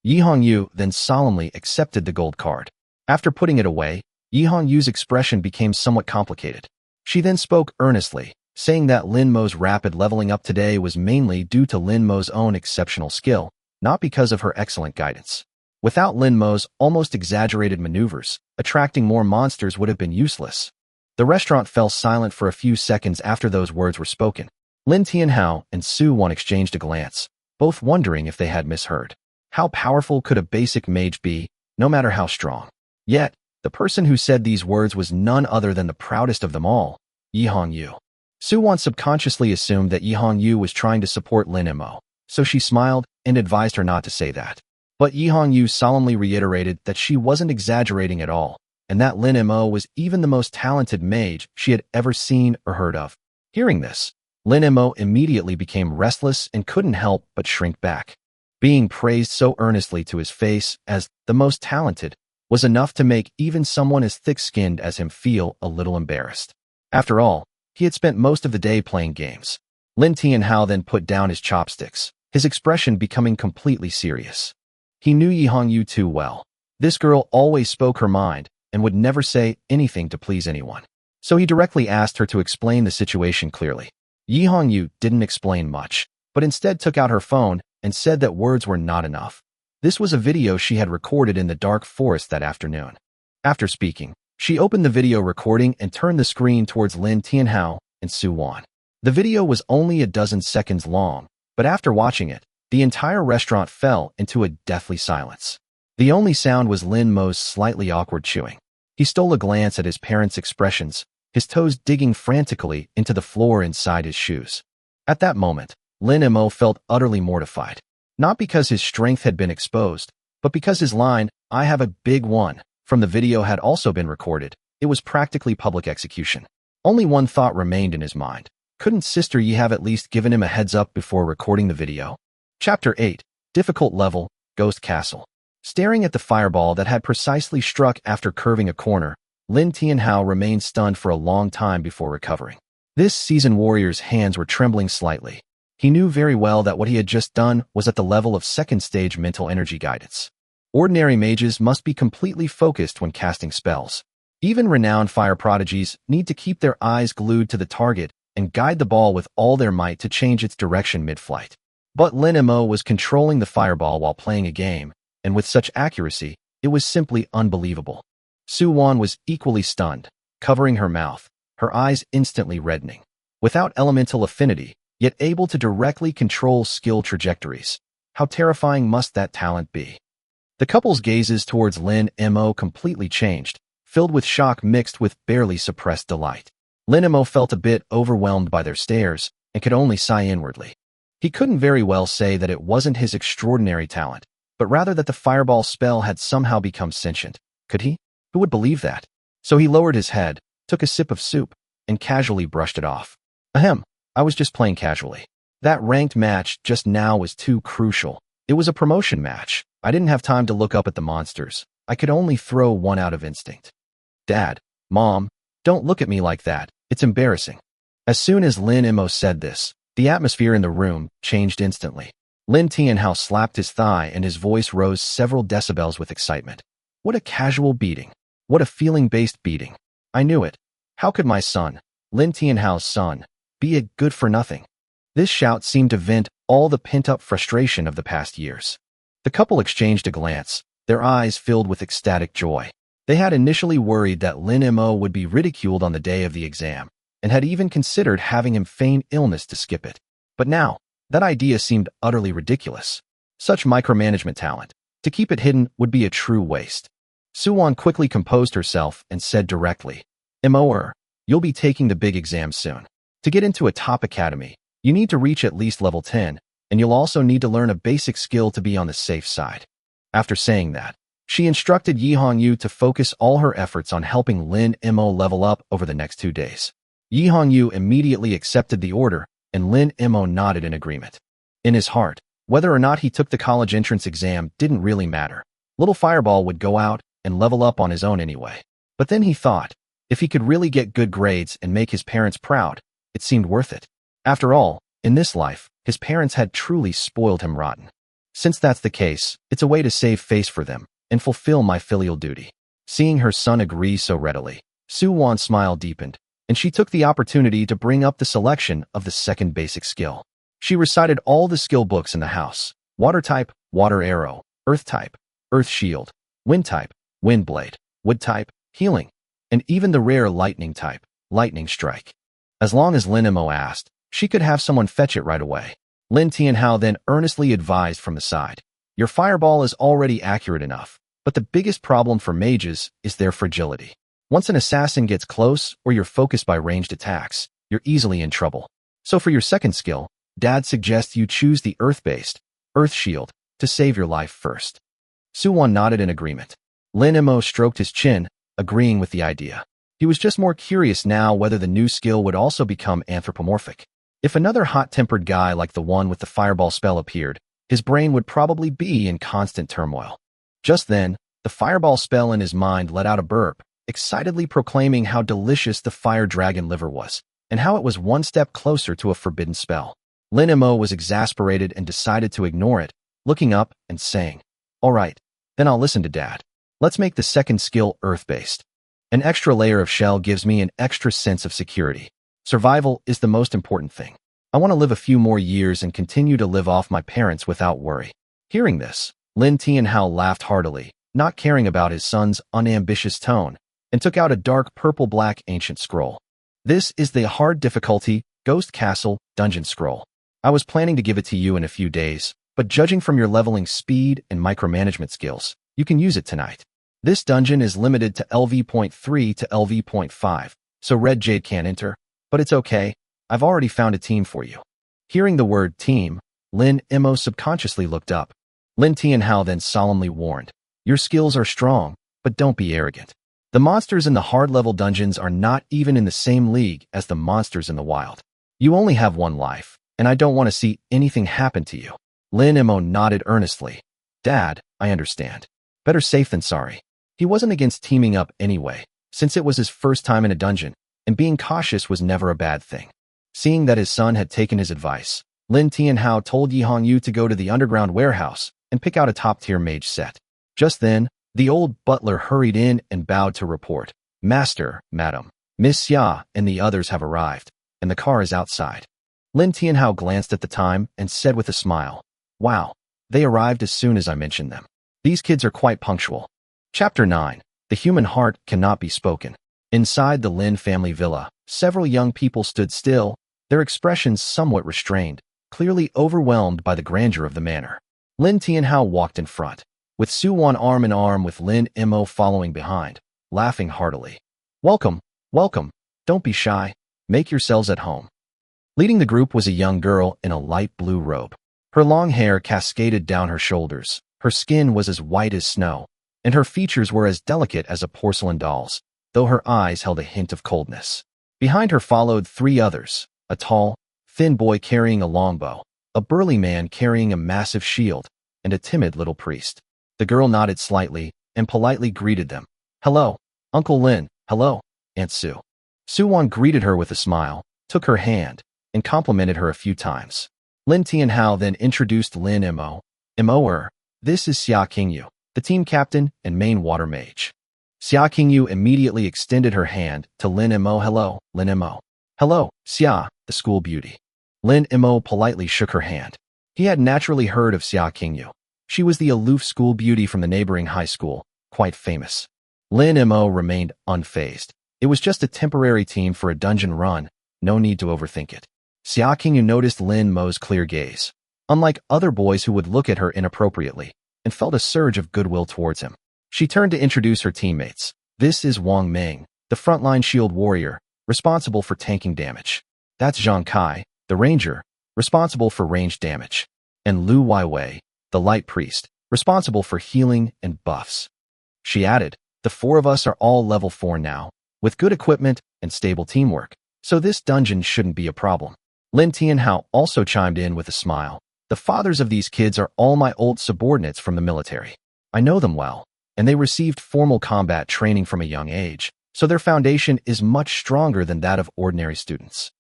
Yi Hongyu then solemnly accepted the gold card. After putting it away, Yi Hongyu's expression became somewhat complicated. She then spoke earnestly, saying that Lin Mo's rapid leveling up today was mainly due to Lin Mo's own exceptional skill, not because of her excellent guidance. Without Lin Mo's almost exaggerated maneuvers, attracting more monsters would have been useless. The restaurant fell silent for a few seconds after those words were spoken. Lin Tianhao and Su Wan exchanged a glance, both wondering if they had misheard. How powerful could a basic mage be, no matter how strong? Yet, the person who said these words was none other than the proudest of them all, Yi Hongyu. Su Wan subconsciously assumed that Yi Hongyu was trying to support Lin Mo, so she smiled and advised her not to say that. But Yi Hongyu solemnly reiterated that she wasn't exaggerating at all, and that Lin Mo was even the most talented mage she had ever seen or heard of. Hearing this, Lin Mo immediately became restless and couldn't help but shrink back. Being praised so earnestly to his face as the most talented was enough to make even someone as thick-skinned as him feel a little embarrassed. After all, he had spent most of the day playing games. Lin Tianhao then put down his chopsticks, his expression becoming completely serious. He knew Yi Hongyu too well. This girl always spoke her mind and would never say anything to please anyone. So he directly asked her to explain the situation clearly. Yi Hongyu didn't explain much, but instead took out her phone and said that words were not enough. This was a video she had recorded in the dark forest that afternoon. After speaking, she opened the video recording and turned the screen towards Lin Tianhao and Su Wan. The video was only a dozen seconds long, but after watching it, the entire restaurant fell into a deathly silence. The only sound was Lin Mo's slightly awkward chewing. He stole a glance at his parents' expressions, his toes digging frantically into the floor inside his shoes. At that moment, Lin Mo felt utterly mortified. Not because his strength had been exposed, but because his line, "I have a big one," from the video had also been recorded. It was practically public execution. Only one thought remained in his mind. Couldn't Sister Yi have at least given him a heads up before recording the video? Chapter 8. Difficult Level, Ghost Castle. Staring at the fireball that had precisely struck after curving a corner, Lin Tianhao remained stunned for a long time before recovering. This seasoned warrior's hands were trembling slightly. He knew very well that what he had just done was at the level of second-stage mental energy guidance. Ordinary mages must be completely focused when casting spells. Even renowned fire prodigies need to keep their eyes glued to the target and guide the ball with all their might to change its direction mid-flight. But Lin Mo was controlling the fireball while playing a game, and with such accuracy, it was simply unbelievable. Su Wan was equally stunned, covering her mouth, her eyes instantly reddening. Without elemental affinity, yet able to directly control skill trajectories. How terrifying must that talent be? The couple's gazes towards Lin Mo completely changed, filled with shock mixed with barely suppressed delight. Lin Mo felt a bit overwhelmed by their stares and could only sigh inwardly. He couldn't very well say that it wasn't his extraordinary talent, but rather that the fireball spell had somehow become sentient. Could he? Who would believe that? So he lowered his head, took a sip of soup, and casually brushed it off. Ahem, I was just playing casually. That ranked match just now was too crucial. It was a promotion match. I didn't have time to look up at the monsters. I could only throw one out of instinct. Dad, Mom, don't look at me like that. It's embarrassing. As soon as Lin Imo said this, the atmosphere in the room changed instantly. Lin Tianhao slapped his thigh and his voice rose several decibels with excitement. What a casual beating. What a feeling-based beating. I knew it. How could my son, Lin Tianhao's son, be a good-for-nothing? This shout seemed to vent all the pent-up frustration of the past years. The couple exchanged a glance, their eyes filled with ecstatic joy. They had initially worried that Lin Imo would be ridiculed on the day of the exam, and had even considered having him feign illness to skip it. But now, that idea seemed utterly ridiculous. Such micromanagement talent, to keep it hidden would be a true waste. Suwon quickly composed herself and said directly, Imo, you'll be taking the big exam soon. To get into a top academy, you need to reach at least level 10, and you'll also need to learn a basic skill to be on the safe side. After saying that, she instructed Yi Hongyu to focus all her efforts on helping Lin Imo level up over the next 2 days. Yi Hongyu immediately accepted the order, and Lin Imo nodded in agreement. In his heart, whether or not he took the college entrance exam didn't really matter. Little Fireball would go out and level up on his own anyway. But then he thought, if he could really get good grades and make his parents proud, it seemed worth it. After all, in this life, his parents had truly spoiled him rotten. Since that's the case, it's a way to save face for them and fulfill my filial duty. Seeing her son agree so readily, Suwon's smile deepened, and she took the opportunity to bring up the selection of the second basic skill. She recited all the skill books in the house: water type, water arrow; earth type, earth shield; wind type, wind blade; wood type, healing; and even the rare lightning type, lightning strike. As long as Lin Imo asked, she could have someone fetch it right away. Lin Tianhao then earnestly advised from the side, your fireball is already accurate enough, but the biggest problem for mages is their fragility. Once an assassin gets close or you're focused by ranged attacks, you're easily in trouble. So for your second skill, Dad suggests you choose the earth-based, earth shield, to save your life first. Suwon nodded in agreement. Lin Imo stroked his chin, agreeing with the idea. He was just more curious now whether the new skill would also become anthropomorphic. If another hot-tempered guy like the one with the fireball spell appeared, his brain would probably be in constant turmoil. Just then, the fireball spell in his mind let out a burp, excitedly proclaiming how delicious the fire dragon liver was, and how it was one step closer to a forbidden spell. Lin Imo was exasperated and decided to ignore it, looking up and saying, all right, then I'll listen to Dad. Let's make the second skill earth-based. An extra layer of shell gives me an extra sense of security. Survival is the most important thing. I want to live a few more years and continue to live off my parents without worry. Hearing this, Lin Tianhao laughed heartily, not caring about his son's unambitious tone, and took out a dark purple-black ancient scroll. This is the hard difficulty Ghost Castle Dungeon Scroll. I was planning to give it to you in a few days, but judging from your leveling speed and micromanagement skills, you can use it tonight. This dungeon is limited to LV.3 to LV.5, so Red Jade can't enter, but it's okay, I've already found a team for you. Hearing the word team, Lin Imo subconsciously looked up. Lin Tianhao then solemnly warned, your skills are strong, but don't be arrogant. The monsters in the hard-level dungeons are not even in the same league as the monsters in the wild. You only have one life, and I don't want to see anything happen to you. Lin Imo nodded earnestly. Dad, I understand. Better safe than sorry. He wasn't against teaming up anyway, since it was his first time in a dungeon, and being cautious was never a bad thing. Seeing that his son had taken his advice, Lin Tianhao told Yi Hongyu to go to the underground warehouse and pick out a top-tier mage set. Just then, the old butler hurried in and bowed to report, Master, Madam, Miss Xia and the others have arrived, and the car is outside. Lin Tianhao glanced at the time and said with a smile, wow, they arrived as soon as I mentioned them. These kids are quite punctual. Chapter 9. The Human Heart Cannot Be Spoken. Inside the Lin family villa, several young people stood still, their expressions somewhat restrained, clearly overwhelmed by the grandeur of the manor. Lin Tianhao walked in front, with Suwon arm in arm with Lin Imo following behind, laughing heartily. Welcome, welcome, don't be shy, make yourselves at home. Leading the group was a young girl in a light blue robe. Her long hair cascaded down her shoulders, Her skin was as white as snow, and her features were as delicate as a porcelain doll's, though her eyes held a hint of coldness. Behind her followed 3 others, a tall, thin boy carrying a longbow, a burly man carrying a massive shield, and a timid little priest. The girl nodded slightly and politely greeted them. "Hello, Uncle Lin. Hello, Aunt Sue." Suwon greeted her with a smile, took her hand, and complimented her a few times. Lin Tianhao then introduced Lin Mo. Mo, this is Xia Qingyu, the team captain and main water mage. Xia Qingyu immediately extended her hand to Lin Mo. "Hello, Lin Mo." "Hello, Xia, the school beauty." Lin Mo politely shook her hand. He had naturally heard of Xia Qingyu. She was the aloof school beauty from the neighboring high school, quite famous. Lin Mo remained unfazed. It was just a temporary team for a dungeon run, no need to overthink it. Xia Qingyu noticed Lin Mo's clear gaze, unlike other boys who would look at her inappropriately, and felt a surge of goodwill towards him. She turned to introduce her teammates. "This is Wang Meng, the frontline shield warrior, responsible for tanking damage. That's Zhang Kai, the ranger, responsible for range damage. And Lu Weiwei, the light priest, responsible for healing and buffs." She added, "The 4 of us are all level 4 now, with good equipment and stable teamwork, so this dungeon shouldn't be a problem." Lin Tianhao also chimed in with a smile. "The fathers of these kids are all my old subordinates from the military. I know them well, and they received formal combat training from a young age, so their foundation is much stronger than that of ordinary students."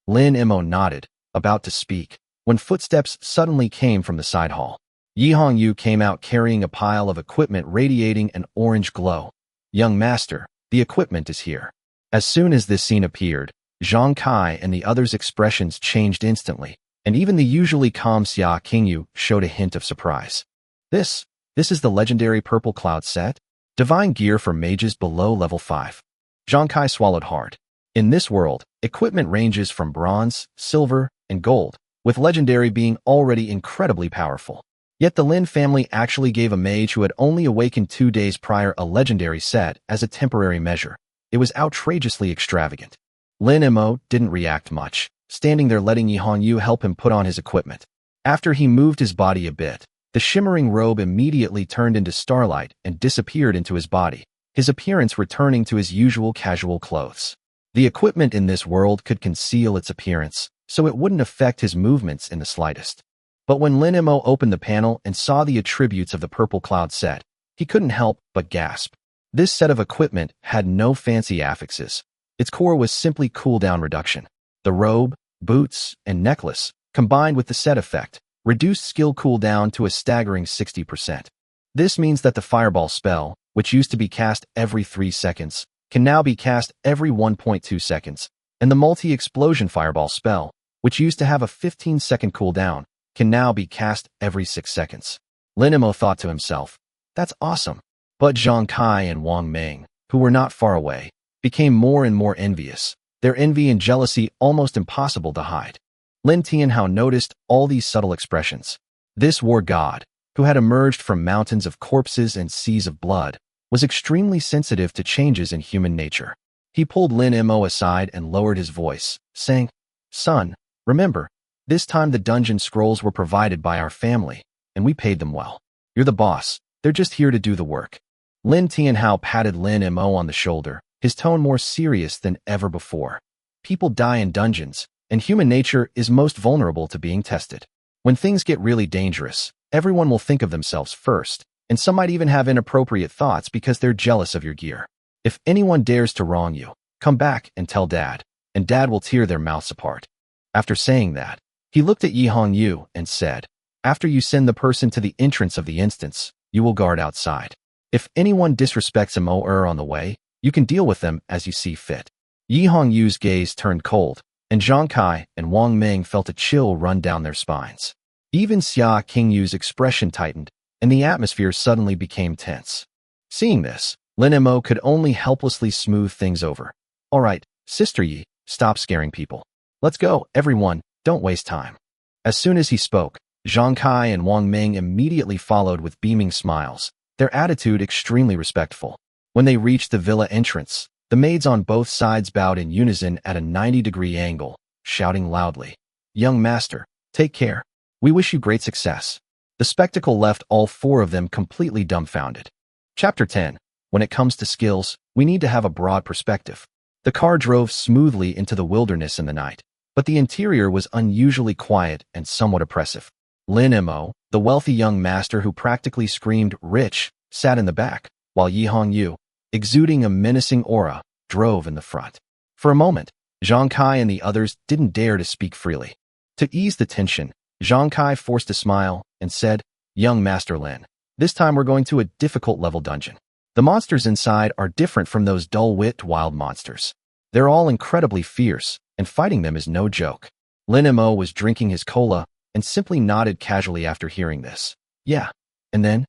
Lin Mo nodded, about to speak, when footsteps suddenly came from the side hall. Yi Hongyu came out carrying a pile of equipment radiating an orange glow. "Young master, the equipment is here." As soon as this scene appeared, Zhang Kai and the others' expressions changed instantly, and even the usually calm Xia Qingyu showed a hint of surprise. This is the legendary Purple Cloud set? Divine gear for mages below level 5. Zhang Kai swallowed hard. In this world, equipment ranges from bronze, silver, and gold, with legendary being already incredibly powerful. Yet the Lin family actually gave a mage who had only awakened 2 days prior a legendary set as a temporary measure. It was outrageously extravagant. Lin Mo didn't react much, standing there letting Yi Hongyu help him put on his equipment. After he moved his body a bit, the shimmering robe immediately turned into starlight and disappeared into his body, his appearance returning to his usual casual clothes. The equipment in this world could conceal its appearance, so it wouldn't affect his movements in the slightest. But when Lin Mo opened the panel and saw the attributes of the Purple Cloud set, he couldn't help but gasp. This set of equipment had no fancy affixes. Its core was simply cooldown reduction. The robe, boots, and necklace, combined with the set effect, reduced skill cooldown to a staggering 60%. This means that the Fireball spell, which used to be cast every 3 seconds, can now be cast every 1.2 seconds, and the Multi-Explosion Fireball spell, which used to have a 15-second cooldown, can now be cast every 6 seconds. Lin Mo thought to himself, "That's awesome." But Zhang Kai and Wang Meng, who were not far away, became more and more envious, their envy and jealousy almost impossible to hide. Lin Tianhao noticed all these subtle expressions. This war god, who had emerged from mountains of corpses and seas of blood, was extremely sensitive to changes in human nature. He pulled Lin Mo aside and lowered his voice, saying, "Son, remember, this time the dungeon scrolls were provided by our family, and we paid them well. You're the boss, they're just here to do the work." Lin Tianhao patted Lin Mo on the shoulder, his tone more serious than ever before. People die in dungeons, and human nature is most vulnerable to being tested. When things get really dangerous, everyone will think of themselves first, and some might even have inappropriate thoughts because they're jealous of your gear. If anyone dares to wrong you, come back and tell Dad, and Dad will tear their mouths apart. After saying that, he looked at Yi Hongyu and said, "After you send the person to the entrance of the instance, you will guard outside. If anyone disrespects him on the way, you can deal with them as you see fit." Yi Hongyu's gaze turned cold, and Zhang Kai and Wang Meng felt a chill run down their spines. Even Xia Qingyu's expression tightened, and the atmosphere suddenly became tense. Seeing this, Lin Mo could only helplessly smooth things over. "All right, Sister Yi, stop scaring people. Let's go, everyone, don't waste time." As soon as he spoke, Zhang Kai and Wang Meng immediately followed with beaming smiles, their attitude extremely respectful. When they reached the villa entrance, the maids on both sides bowed in unison at a 90-degree angle, shouting loudly, "Young master, take care. We wish you great success." The spectacle left all four of them completely dumbfounded. Chapter 10. When it comes to skills, we need to have a broad perspective. The car drove smoothly into the wilderness in the night, but the interior was unusually quiet and somewhat oppressive. Lin Mo, the wealthy young master who practically screamed rich, sat in the back, while Yi Hongyu, exuding a menacing aura, drove in the front. For a moment, Zhang Kai and the others didn't dare to speak freely. To ease the tension, Zhang Kai forced a smile and said, "Young Master Lin, this time we're going to a difficult level dungeon. The monsters inside are different from those dull-wit wild monsters. They're all incredibly fierce, and fighting them is no joke." Lin Mo was drinking his cola and simply nodded casually after hearing this. "Yeah, and then?"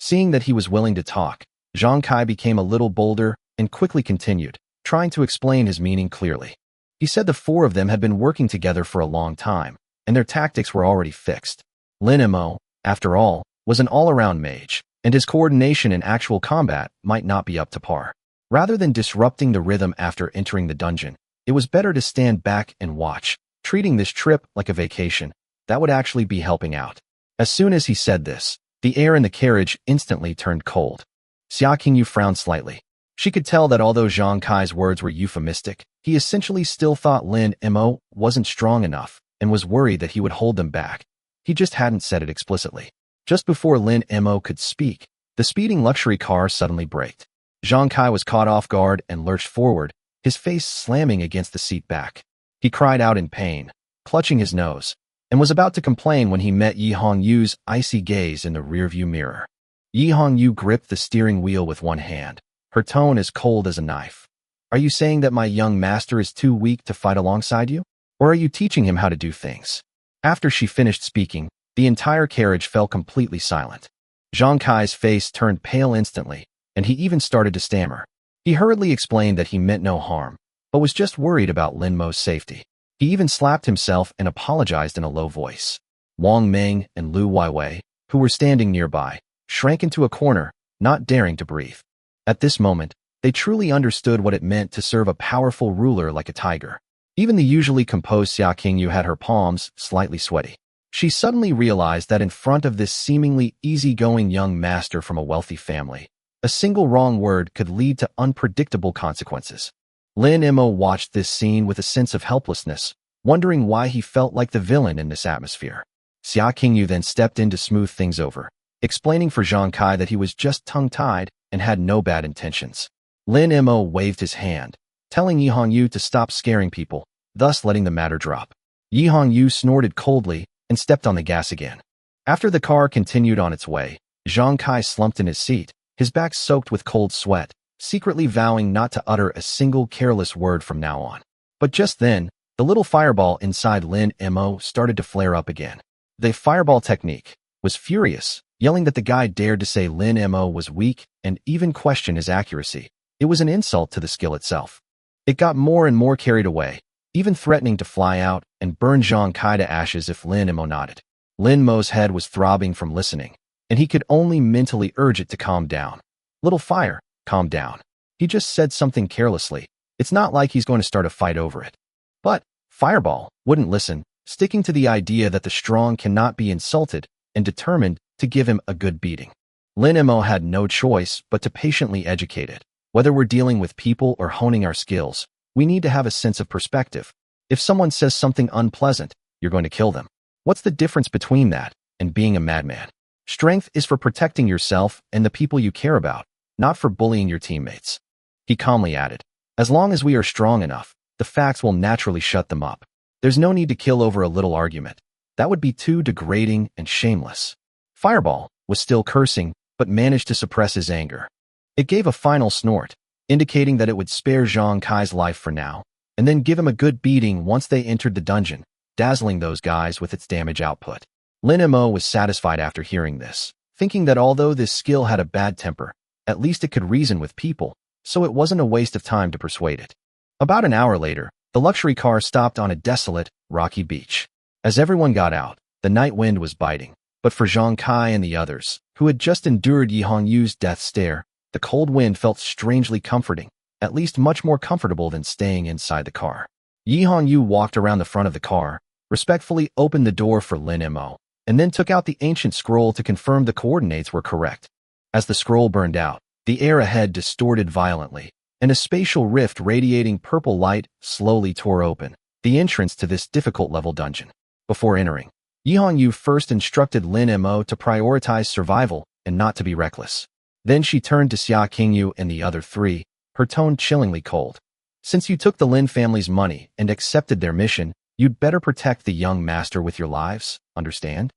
Seeing that he was willing to talk, Zhang Kai became a little bolder and quickly continued, trying to explain his meaning clearly. He said the four of them had been working together for a long time, and their tactics were already fixed. Lin Mo, after all, was an all-around mage, and his coordination in actual combat might not be up to par. Rather than disrupting the rhythm after entering the dungeon, it was better to stand back and watch, treating this trip like a vacation. That would actually be helping out. As soon as he said this, the air in the carriage instantly turned cold. Xia Qingyu frowned slightly. She could tell that although Zhang Kai's words were euphemistic, he essentially still thought Lin Mo wasn't strong enough and was worried that he would hold them back. He just hadn't said it explicitly. Just before Lin Mo could speak, the speeding luxury car suddenly braked. Zhang Kai was caught off guard and lurched forward, his face slamming against the seat back. He cried out in pain, clutching his nose, and was about to complain when he met Yi Hongyu's icy gaze in the rearview mirror. Yi Hongyu gripped the steering wheel with one hand, her tone as cold as a knife. "Are you saying that my young master is too weak to fight alongside you? Or are you teaching him how to do things?" After she finished speaking, the entire carriage fell completely silent. Zhang Kai's face turned pale instantly, and he even started to stammer. He hurriedly explained that he meant no harm, but was just worried about Lin Mo's safety. He even slapped himself and apologized in a low voice. Wang Meng and Lu Weiwei, who were standing nearby, shrank into a corner, not daring to breathe. At this moment, they truly understood what it meant to serve a powerful ruler like a tiger. Even the usually composed Xia Qingyu had her palms slightly sweaty. She suddenly realized that in front of this seemingly easygoing young master from a wealthy family, a single wrong word could lead to unpredictable consequences. Lin Mo watched this scene with a sense of helplessness, wondering why he felt like the villain in this atmosphere. Xia Qingyu then stepped in to smooth things over, explaining for Zhang Kai that he was just tongue-tied and had no bad intentions. Lin Mo waved his hand, telling Yi Hongyu to stop scaring people, thus letting the matter drop. Yi Hongyu snorted coldly and stepped on the gas again. After the car continued on its way, Zhang Kai slumped in his seat, his back soaked with cold sweat, secretly vowing not to utter a single careless word from now on. But just then, the little fireball inside Lin Mo started to flare up again. The fireball technique was furious, yelling that the guy dared to say Lin Mo was weak and even question his accuracy. It was an insult to the skill itself. It got more and more carried away, even threatening to fly out and burn Zhang Kai to ashes if Lin Mo nodded. Lin Mo's head was throbbing from listening, and he could only mentally urge it to calm down. "Little fire, calm down. He just said something carelessly. It's not like he's going to start a fight over it." But Fireball wouldn't listen, sticking to the idea that the strong cannot be insulted and determined to give him a good beating. Lin Mo had no choice but to patiently educate it. Whether we're dealing with people or honing our skills, we need to have a sense of perspective. If someone says something unpleasant, you're going to kill them. What's the difference between that and being a madman? Strength is for protecting yourself and the people you care about, not for bullying your teammates. He calmly added, "As long as we are strong enough, the facts will naturally shut them up. There's no need to kill over a little argument. That would be too degrading and shameless." Fireball was still cursing, but managed to suppress his anger. It gave a final snort, indicating that it would spare Zhang Kai's life for now, and then give him a good beating once they entered the dungeon, dazzling those guys with its damage output. Lin Mo was satisfied after hearing this, thinking that although this skill had a bad temper, at least it could reason with people, so it wasn't a waste of time to persuade it. About an hour later, the luxury car stopped on a desolate, rocky beach. As everyone got out, the night wind was biting, but for Zhang Kai and the others, who had just endured Yi Hongyu's death stare, the cold wind felt strangely comforting, at least much more comfortable than staying inside the car. Yi Hongyu walked around the front of the car, respectfully opened the door for Lin Mo, and then took out the ancient scroll to confirm the coordinates were correct. As the scroll burned out, the air ahead distorted violently, and a spatial rift radiating purple light slowly tore open the entrance to this difficult level dungeon. Before entering, Yi Hongyu first instructed Lin Mo to prioritize survival and not to be reckless. Then she turned to Xia Qingyu and the other three, her tone chillingly cold. Since you took the Lin family's money and accepted their mission, you'd better protect the young master with your lives, understand?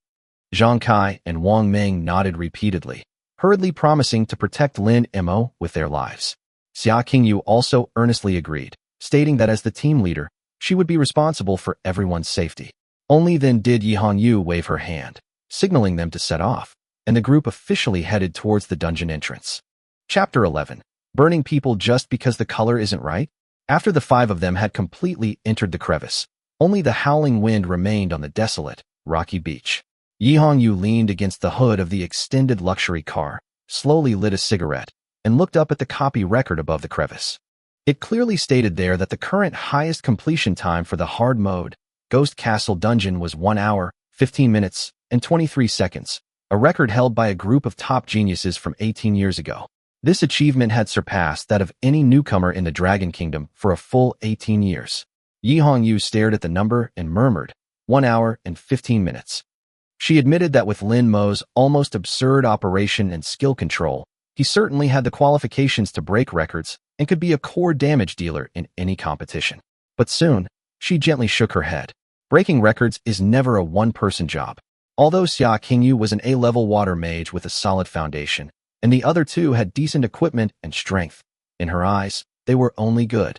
Zhang Kai and Wang Meng nodded repeatedly, hurriedly promising to protect Lin Mo with their lives. Xia Qingyu also earnestly agreed, stating that as the team leader, she would be responsible for everyone's safety. Only then did Yi Hongyu wave her hand, signaling them to set off, and the group officially headed towards the dungeon entrance. Chapter 11. Burning people just because the color isn't right? After the five of them had completely entered the crevice, only the howling wind remained on the desolate, rocky beach. Yi Hongyu leaned against the hood of the extended luxury car, slowly lit a cigarette, and looked up at the copy record above the crevice. It clearly stated there that the current highest completion time for the hard mode, Ghost Castle Dungeon, was 1 hour, 15 minutes, and 23 seconds, a record held by a group of top geniuses from 18 years ago. This achievement had surpassed that of any newcomer in the Dragon Kingdom for a full 18 years. Yi Hongyu stared at the number and murmured, 1 hour and 15 minutes. She admitted that with Lin Mo's almost absurd operation and skill control, he certainly had the qualifications to break records and could be a core damage dealer in any competition. But soon, she gently shook her head. Breaking records is never a one-person job. Although Xia Qingyu was an A-level water mage with a solid foundation, and the other two had decent equipment and strength, in her eyes, they were only good.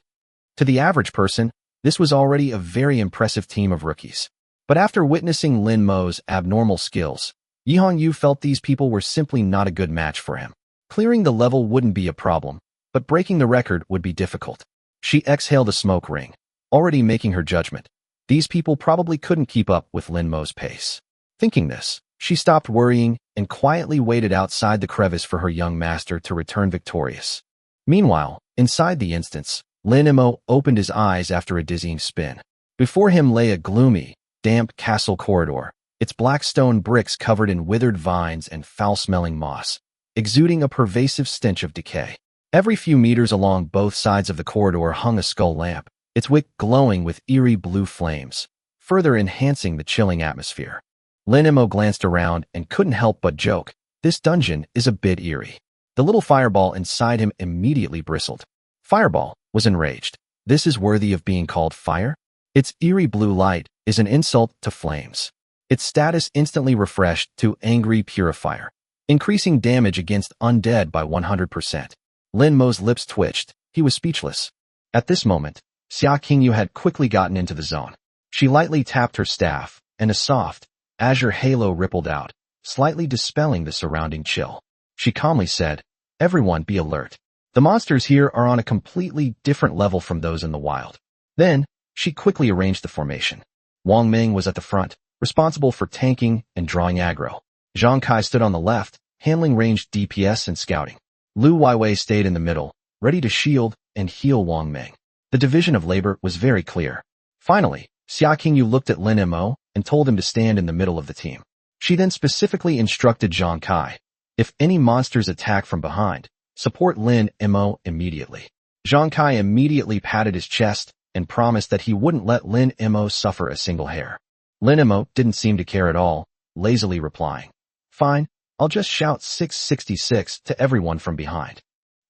To the average person, this was already a very impressive team of rookies. But after witnessing Lin Mo's abnormal skills, Yi Hongyu felt these people were simply not a good match for him. Clearing the level wouldn't be a problem, but breaking the record would be difficult. She exhaled a smoke ring, already making her judgment. These people probably couldn't keep up with Lin Mo's pace. Thinking this, she stopped worrying and quietly waited outside the crevice for her young master to return victorious. Meanwhile, inside the instance, Lin Mo opened his eyes after a dizzying spin. Before him lay a gloomy, damp castle corridor, its black stone bricks covered in withered vines and foul-smelling moss, exuding a pervasive stench of decay. Every few meters along both sides of the corridor hung a skull lamp, its wick glowing with eerie blue flames, further enhancing the chilling atmosphere. Lin Mo glanced around and couldn't help but joke, this dungeon is a bit eerie. The little fireball inside him immediately bristled. Fireball was enraged. This is worthy of being called fire? Its eerie blue light is an insult to flames. Its status instantly refreshed to Angry Purifier, increasing damage against undead by 100%. Lin Mo's lips twitched. He was speechless. At this moment, Xia Qingyu had quickly gotten into the zone. She lightly tapped her staff, and a soft, azure halo rippled out, slightly dispelling the surrounding chill. She calmly said, "Everyone be alert. The monsters here are on a completely different level from those in the wild." Then, she quickly arranged the formation. Wang Meng was at the front, responsible for tanking and drawing aggro. Zhang Kai stood on the left, handling ranged DPS and scouting. Lu Weiwei stayed in the middle, ready to shield and heal Wang Meng. The division of labor was very clear. Finally, Xia Qingyu looked at Lin Mo and told him to stand in the middle of the team. She then specifically instructed Zhang Kai, if any monsters attack from behind, support Lin Mo immediately. Zhang Kai immediately patted his chest and promised that he wouldn't let Lin Mo suffer a single hair. Lin Mo didn't seem to care at all, lazily replying, "Fine, I'll just shout 666 to everyone from behind."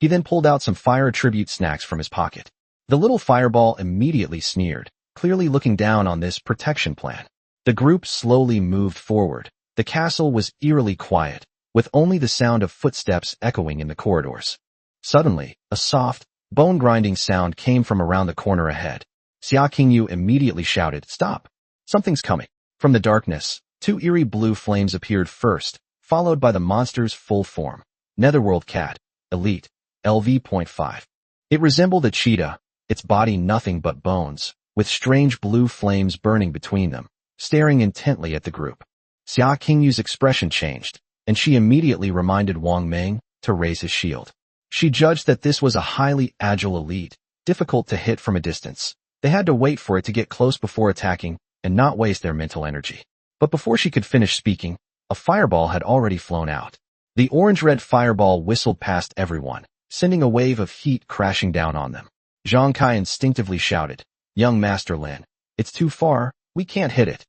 He then pulled out some fire attribute snacks from his pocket. The little fireball immediately sneered, clearly looking down on this protection plan. The group slowly moved forward. The castle was eerily quiet, with only the sound of footsteps echoing in the corridors. Suddenly, a soft, bone-grinding sound came from around the corner ahead. Xia Qingyu immediately shouted, "Stop! Something's coming." From the darkness, two eerie blue flames appeared first, followed by the monster's full form. Netherworld Cat, Elite, LV.5. It resembled a cheetah, its body nothing but bones, with strange blue flames burning between them, staring intently at the group. Xia Qingyu's expression changed, and she immediately reminded Wang Meng to raise his shield. She judged that this was a highly agile elite, difficult to hit from a distance. They had to wait for it to get close before attacking and not waste their mental energy. But before she could finish speaking, a fireball had already flown out. The orange-red fireball whistled past everyone, sending a wave of heat crashing down on them. Zhang Kai instinctively shouted, "Young Master Lin, it's too far, we can't hit it."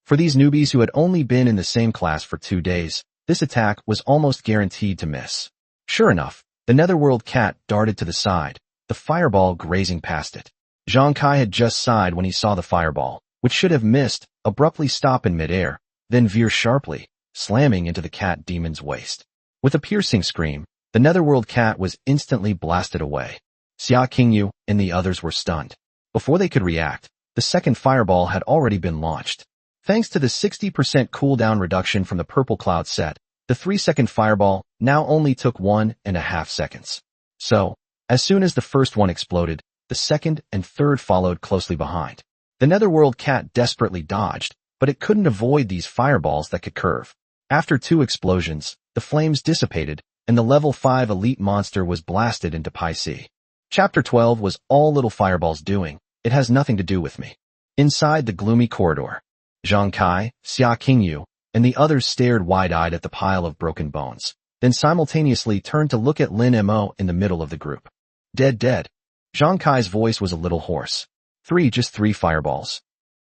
For these newbies who had only been in the same class for 2 days, this attack was almost guaranteed to miss. Sure enough, the Netherworld cat darted to the side, the fireball grazing past it. Zhang Kai had just sighed when he saw the fireball, which should have missed, abruptly stop in midair, then veer sharply, slamming into the cat demon's waist. With a piercing scream, the Netherworld cat was instantly blasted away. Xia Qingyu and the others were stunned. Before they could react, the second fireball had already been launched. Thanks to the 60% cooldown reduction from the Purple Cloud set, the 3-second fireball now only took 1.5 seconds. So, as soon as the first one exploded, the second and third followed closely behind. The Netherworld cat desperately dodged, but it couldn't avoid these fireballs that could curve. After 2 explosions, the flames dissipated, and the level 5 elite monster was blasted into Pi C. Chapter 12 was all little fireballs doing. It has nothing to do with me. Inside the gloomy corridor, Zhang Kai, Xia Qingyu, and the others stared wide-eyed at the pile of broken bones, then simultaneously turned to look at Lin Mo in the middle of the group. Dead. Zhang Kai's voice was a little hoarse. Just three fireballs.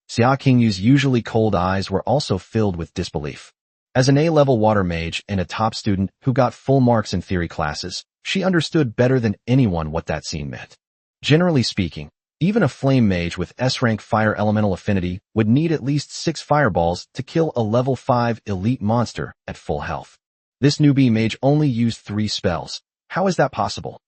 Xia Qingyu's usually cold eyes were also filled with disbelief. As an A-level water mage and a top student who got full marks in theory classes, she understood better than anyone what that scene meant. Generally speaking, even a flame mage with S-rank fire elemental affinity would need at least 6 fireballs to kill a level 5 elite monster at full health. This newbie mage only used 3 spells. How is that possible?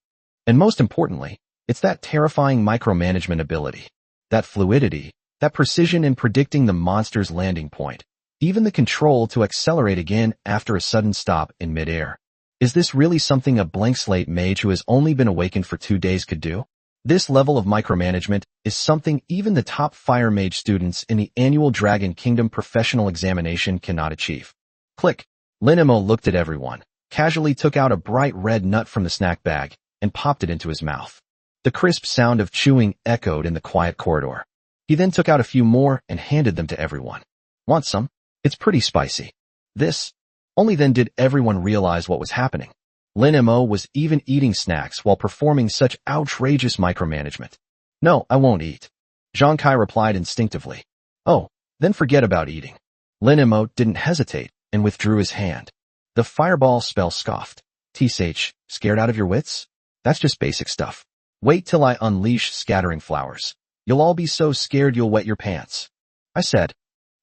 And most importantly, it's that terrifying micromanagement ability, that fluidity, that precision in predicting the monster's landing point, even the control to accelerate again after a sudden stop in midair. Is this really something a blank slate mage who has only been awakened for 2 days could do? This level of micromanagement is something even the top fire mage students in the annual Dragon Kingdom professional examination cannot achieve. Click. Lin Mo looked at everyone, casually took out a bright red nut from the snack bag, and popped it into his mouth. The crisp sound of chewing echoed in the quiet corridor. He then took out a few more and handed them to everyone. Want some? It's pretty spicy. This. Only then did everyone realize what was happening. Lin Mo was even eating snacks while performing such outrageous micromanagement. No, I won't eat. Zhang Kai replied instinctively. Oh, then forget about eating. Lin Mo didn't hesitate and withdrew his hand. The fireball spell scoffed. Tsh, scared out of your wits? That's just basic stuff. Wait till I unleash scattering flowers. You'll all be so scared you'll wet your pants. I said.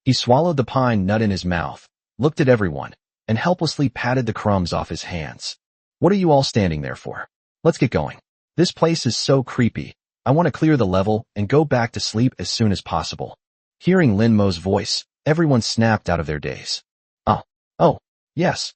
He swallowed the pine nut in his mouth, looked at everyone, and helplessly patted the crumbs off his hands. What are you all standing there for? Let's get going. This place is so creepy. I want to clear the level and go back to sleep as soon as possible. Hearing Lin Mo's voice, everyone snapped out of their daze. Oh, yes.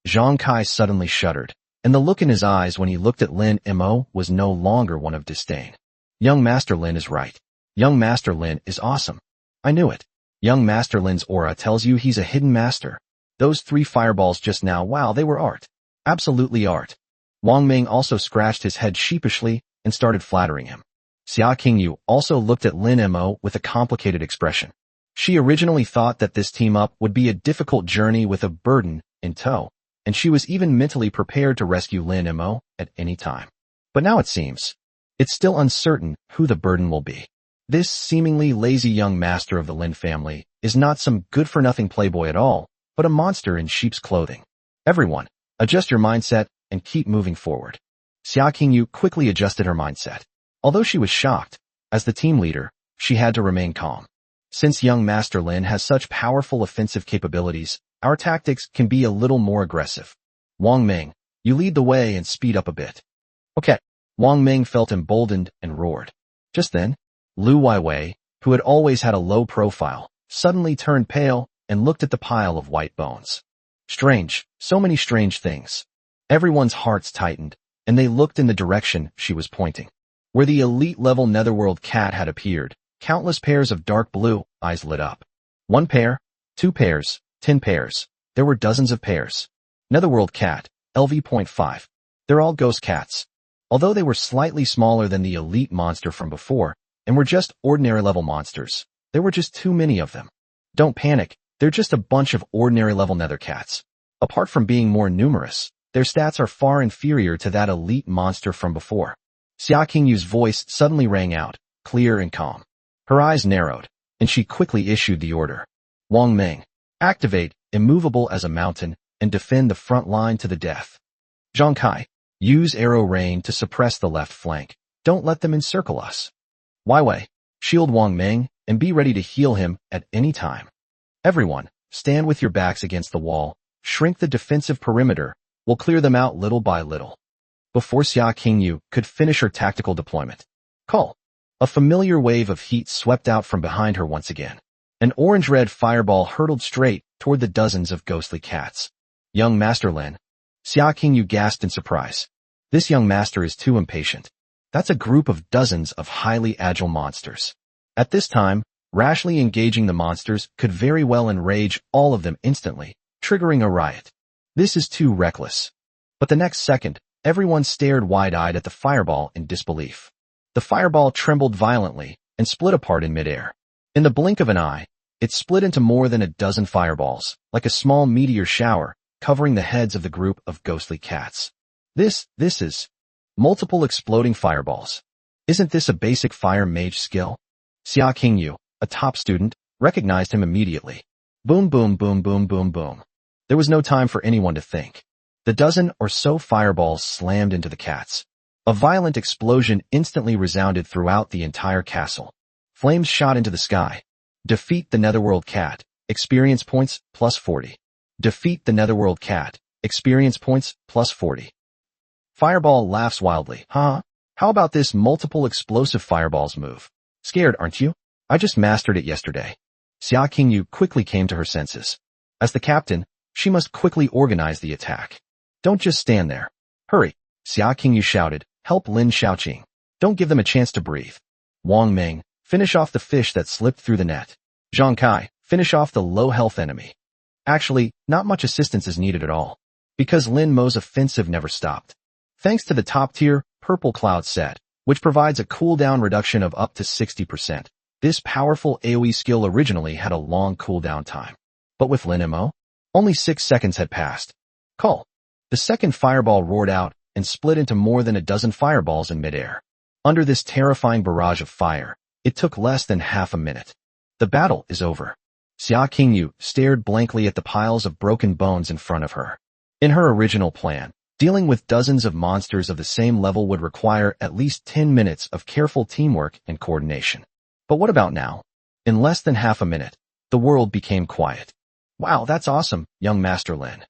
Zhang Kai suddenly shuddered, and the look in his eyes when he looked at Lin Mo was no longer one of disdain. Young Master Lin is right. Young Master Lin is awesome. I knew it. Young Master Lin's aura tells you he's a hidden master. Those 3 fireballs just now, wow, they were art. Absolutely art. Wang Ming also scratched his head sheepishly and started flattering him. Xia Qingyu also looked at Lin Mo with a complicated expression. She originally thought that this team-up would be a difficult journey with a burden in tow, and she was even mentally prepared to rescue Lin Mo at any time. But now it seems, it's still uncertain who the burden will be. This seemingly lazy young master of the Lin family is not some good-for-nothing playboy at all, but a monster in sheep's clothing. Everyone, adjust your mindset and keep moving forward. Xia Qingyu quickly adjusted her mindset. Although she was shocked, as the team leader, she had to remain calm. Since young Master Lin has such powerful offensive capabilities, our tactics can be a little more aggressive. Wang Ming, you lead the way and speed up a bit. Okay. Wang Ming felt emboldened and roared. Just then, Lu Weiwei, who had always had a low profile, suddenly turned pale and looked at the pile of white bones. Strange, so many strange things. Everyone's hearts tightened, and they looked in the direction she was pointing. Where the elite-level Netherworld cat had appeared, countless pairs of dark blue eyes lit up. 1 pair, 2 pairs, 10 pairs. There were dozens of pairs. Netherworld cat, LV.5. They're all ghost cats. Although they were slightly smaller than the elite monster from before, and were just ordinary level monsters, there were just too many of them. Don't panic, they're just a bunch of ordinary level nether cats. Apart from being more numerous, their stats are far inferior to that elite monster from before. Xia Qingyu's voice suddenly rang out, clear and calm. Her eyes narrowed, and she quickly issued the order. Wang Meng, activate, immovable as a mountain, and defend the front line to the death. Zhang Kai, use arrow rain to suppress the left flank. Don't let them encircle us. Wei Wei, shield Wang Meng, and be ready to heal him at any time. Everyone, stand with your backs against the wall, shrink the defensive perimeter, we'll clear them out little by little. Before Xia Qingyu could finish her tactical deployment, call. A familiar wave of heat swept out from behind her once again. An orange-red fireball hurtled straight toward the dozens of ghostly cats. Young Master Lin. Xia Qingyu gasped in surprise. This young master is too impatient. That's a group of dozens of highly agile monsters. At this time, rashly engaging the monsters could very well enrage all of them instantly, triggering a riot. This is too reckless. But the next second, everyone stared wide-eyed at the fireball in disbelief. The fireball trembled violently and split apart in midair. In the blink of an eye, it split into more than a dozen fireballs, like a small meteor shower, covering the heads of the group of ghostly cats. This is multiple exploding fireballs. Isn't this a basic fire mage skill? Xia Qingyu, a top student, recognized him immediately. Boom, boom, boom, boom, boom, boom. There was no time for anyone to think. The dozen or so fireballs slammed into the cats. A violent explosion instantly resounded throughout the entire castle. Flames shot into the sky. Defeat the Netherworld Cat. Experience points plus 40. Defeat the Netherworld Cat. Experience points plus 40. Fireball laughs wildly. Huh? How about this multiple explosive fireballs move? Scared, aren't you? I just mastered it yesterday. Xia Qingyu quickly came to her senses. As the captain, she must quickly organize the attack. Don't just stand there. Hurry, Xia Qingyu shouted. Help Lin Shaoqing. Don't give them a chance to breathe. Wang Meng, finish off the fish that slipped through the net. Zhang Kai, finish off the low-health enemy. Actually, not much assistance is needed at all, because Lin Mo's offensive never stopped. Thanks to the top-tier Purple Cloud set, which provides a cooldown reduction of up to 60%. This powerful AoE skill originally had a long cooldown time. But with Lin Mo, only 6 seconds had passed. Call. The second fireball roared out and split into more than a dozen fireballs in midair. Under this terrifying barrage of fire, it took less than half a minute. The battle is over. Xia Qingyu stared blankly at the piles of broken bones in front of her. In her original plan, dealing with dozens of monsters of the same level would require at least 10 minutes of careful teamwork and coordination. But what about now? In less than half a minute, the world became quiet. Wow, that's awesome, young Master Lin.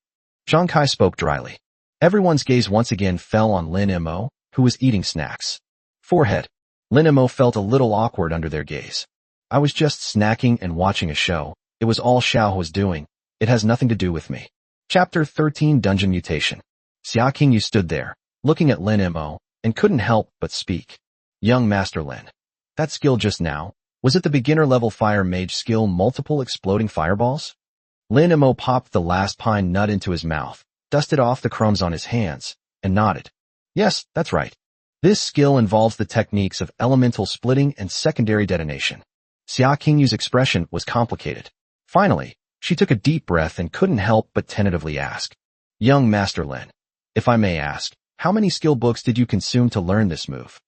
Zhang Kai spoke dryly. Everyone's gaze once again fell on Lin Mo, who was eating snacks. Forehead. Lin Mo felt a little awkward under their gaze. I was just snacking and watching a show. It was all Xiao was doing. It has nothing to do with me. Chapter 13 Dungeon Mutation. Xia Qingyu stood there, looking at Lin Mo, and couldn't help but speak. Young Master Lin. That skill just now, was it the beginner-level fire mage skill multiple exploding fireballs? Lin Mo popped the last pine nut into his mouth, dusted off the crumbs on his hands, and nodded. Yes, that's right. This skill involves the techniques of elemental splitting and secondary detonation. Xia Qingyu's expression was complicated. Finally, she took a deep breath and couldn't help but tentatively ask. Young Master Lin, if I may ask, how many skill books did you consume to learn this move?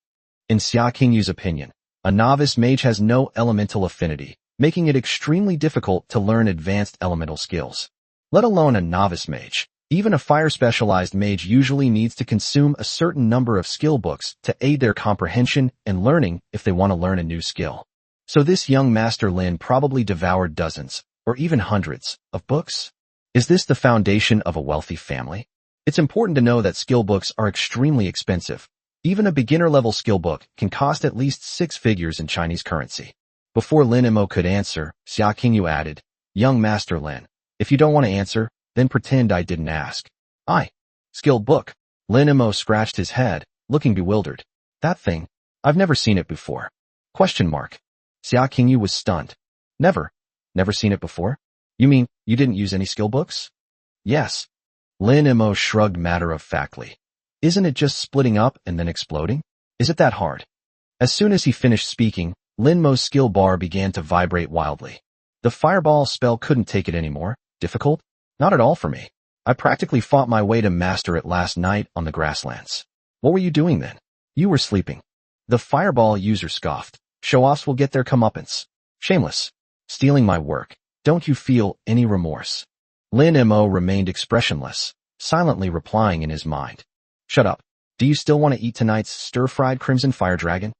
In Xia Qingyu's opinion, a novice mage has no elemental affinity, making it extremely difficult to learn advanced elemental skills. Let alone a novice mage. Even a fire-specialized mage usually needs to consume a certain number of skill books to aid their comprehension and learning if they want to learn a new skill. So this young Master Lin probably devoured dozens, or even hundreds, of books? Is this the foundation of a wealthy family? It's important to know that skill books are extremely expensive. Even a beginner-level skill book can cost at least 6 figures in Chinese currency. Before Lin Mo could answer, Xia Qingyu added, Young Master Lin, if you don't want to answer, then pretend I didn't ask. Skill book. Lin Mo scratched his head, looking bewildered. That thing, I've never seen it before. Question mark. Xia Qingyu was stunned. Never seen it before? You mean, you didn't use any skill books? Yes. Lin Mo shrugged matter-of-factly. Isn't it just splitting up and then exploding? Is it that hard? As soon as he finished speaking, Lin Mo's skill bar began to vibrate wildly. The fireball spell couldn't take it anymore. Difficult? Not at all for me. I practically fought my way to master it last night on the grasslands. What were you doing then? You were sleeping. The fireball user scoffed. Show-offs will get their comeuppance. Shameless. Stealing my work. Don't you feel any remorse? Lin Mo remained expressionless, silently replying in his mind. Shut up. Do you still want to eat tonight's stir-fried crimson fire dragon?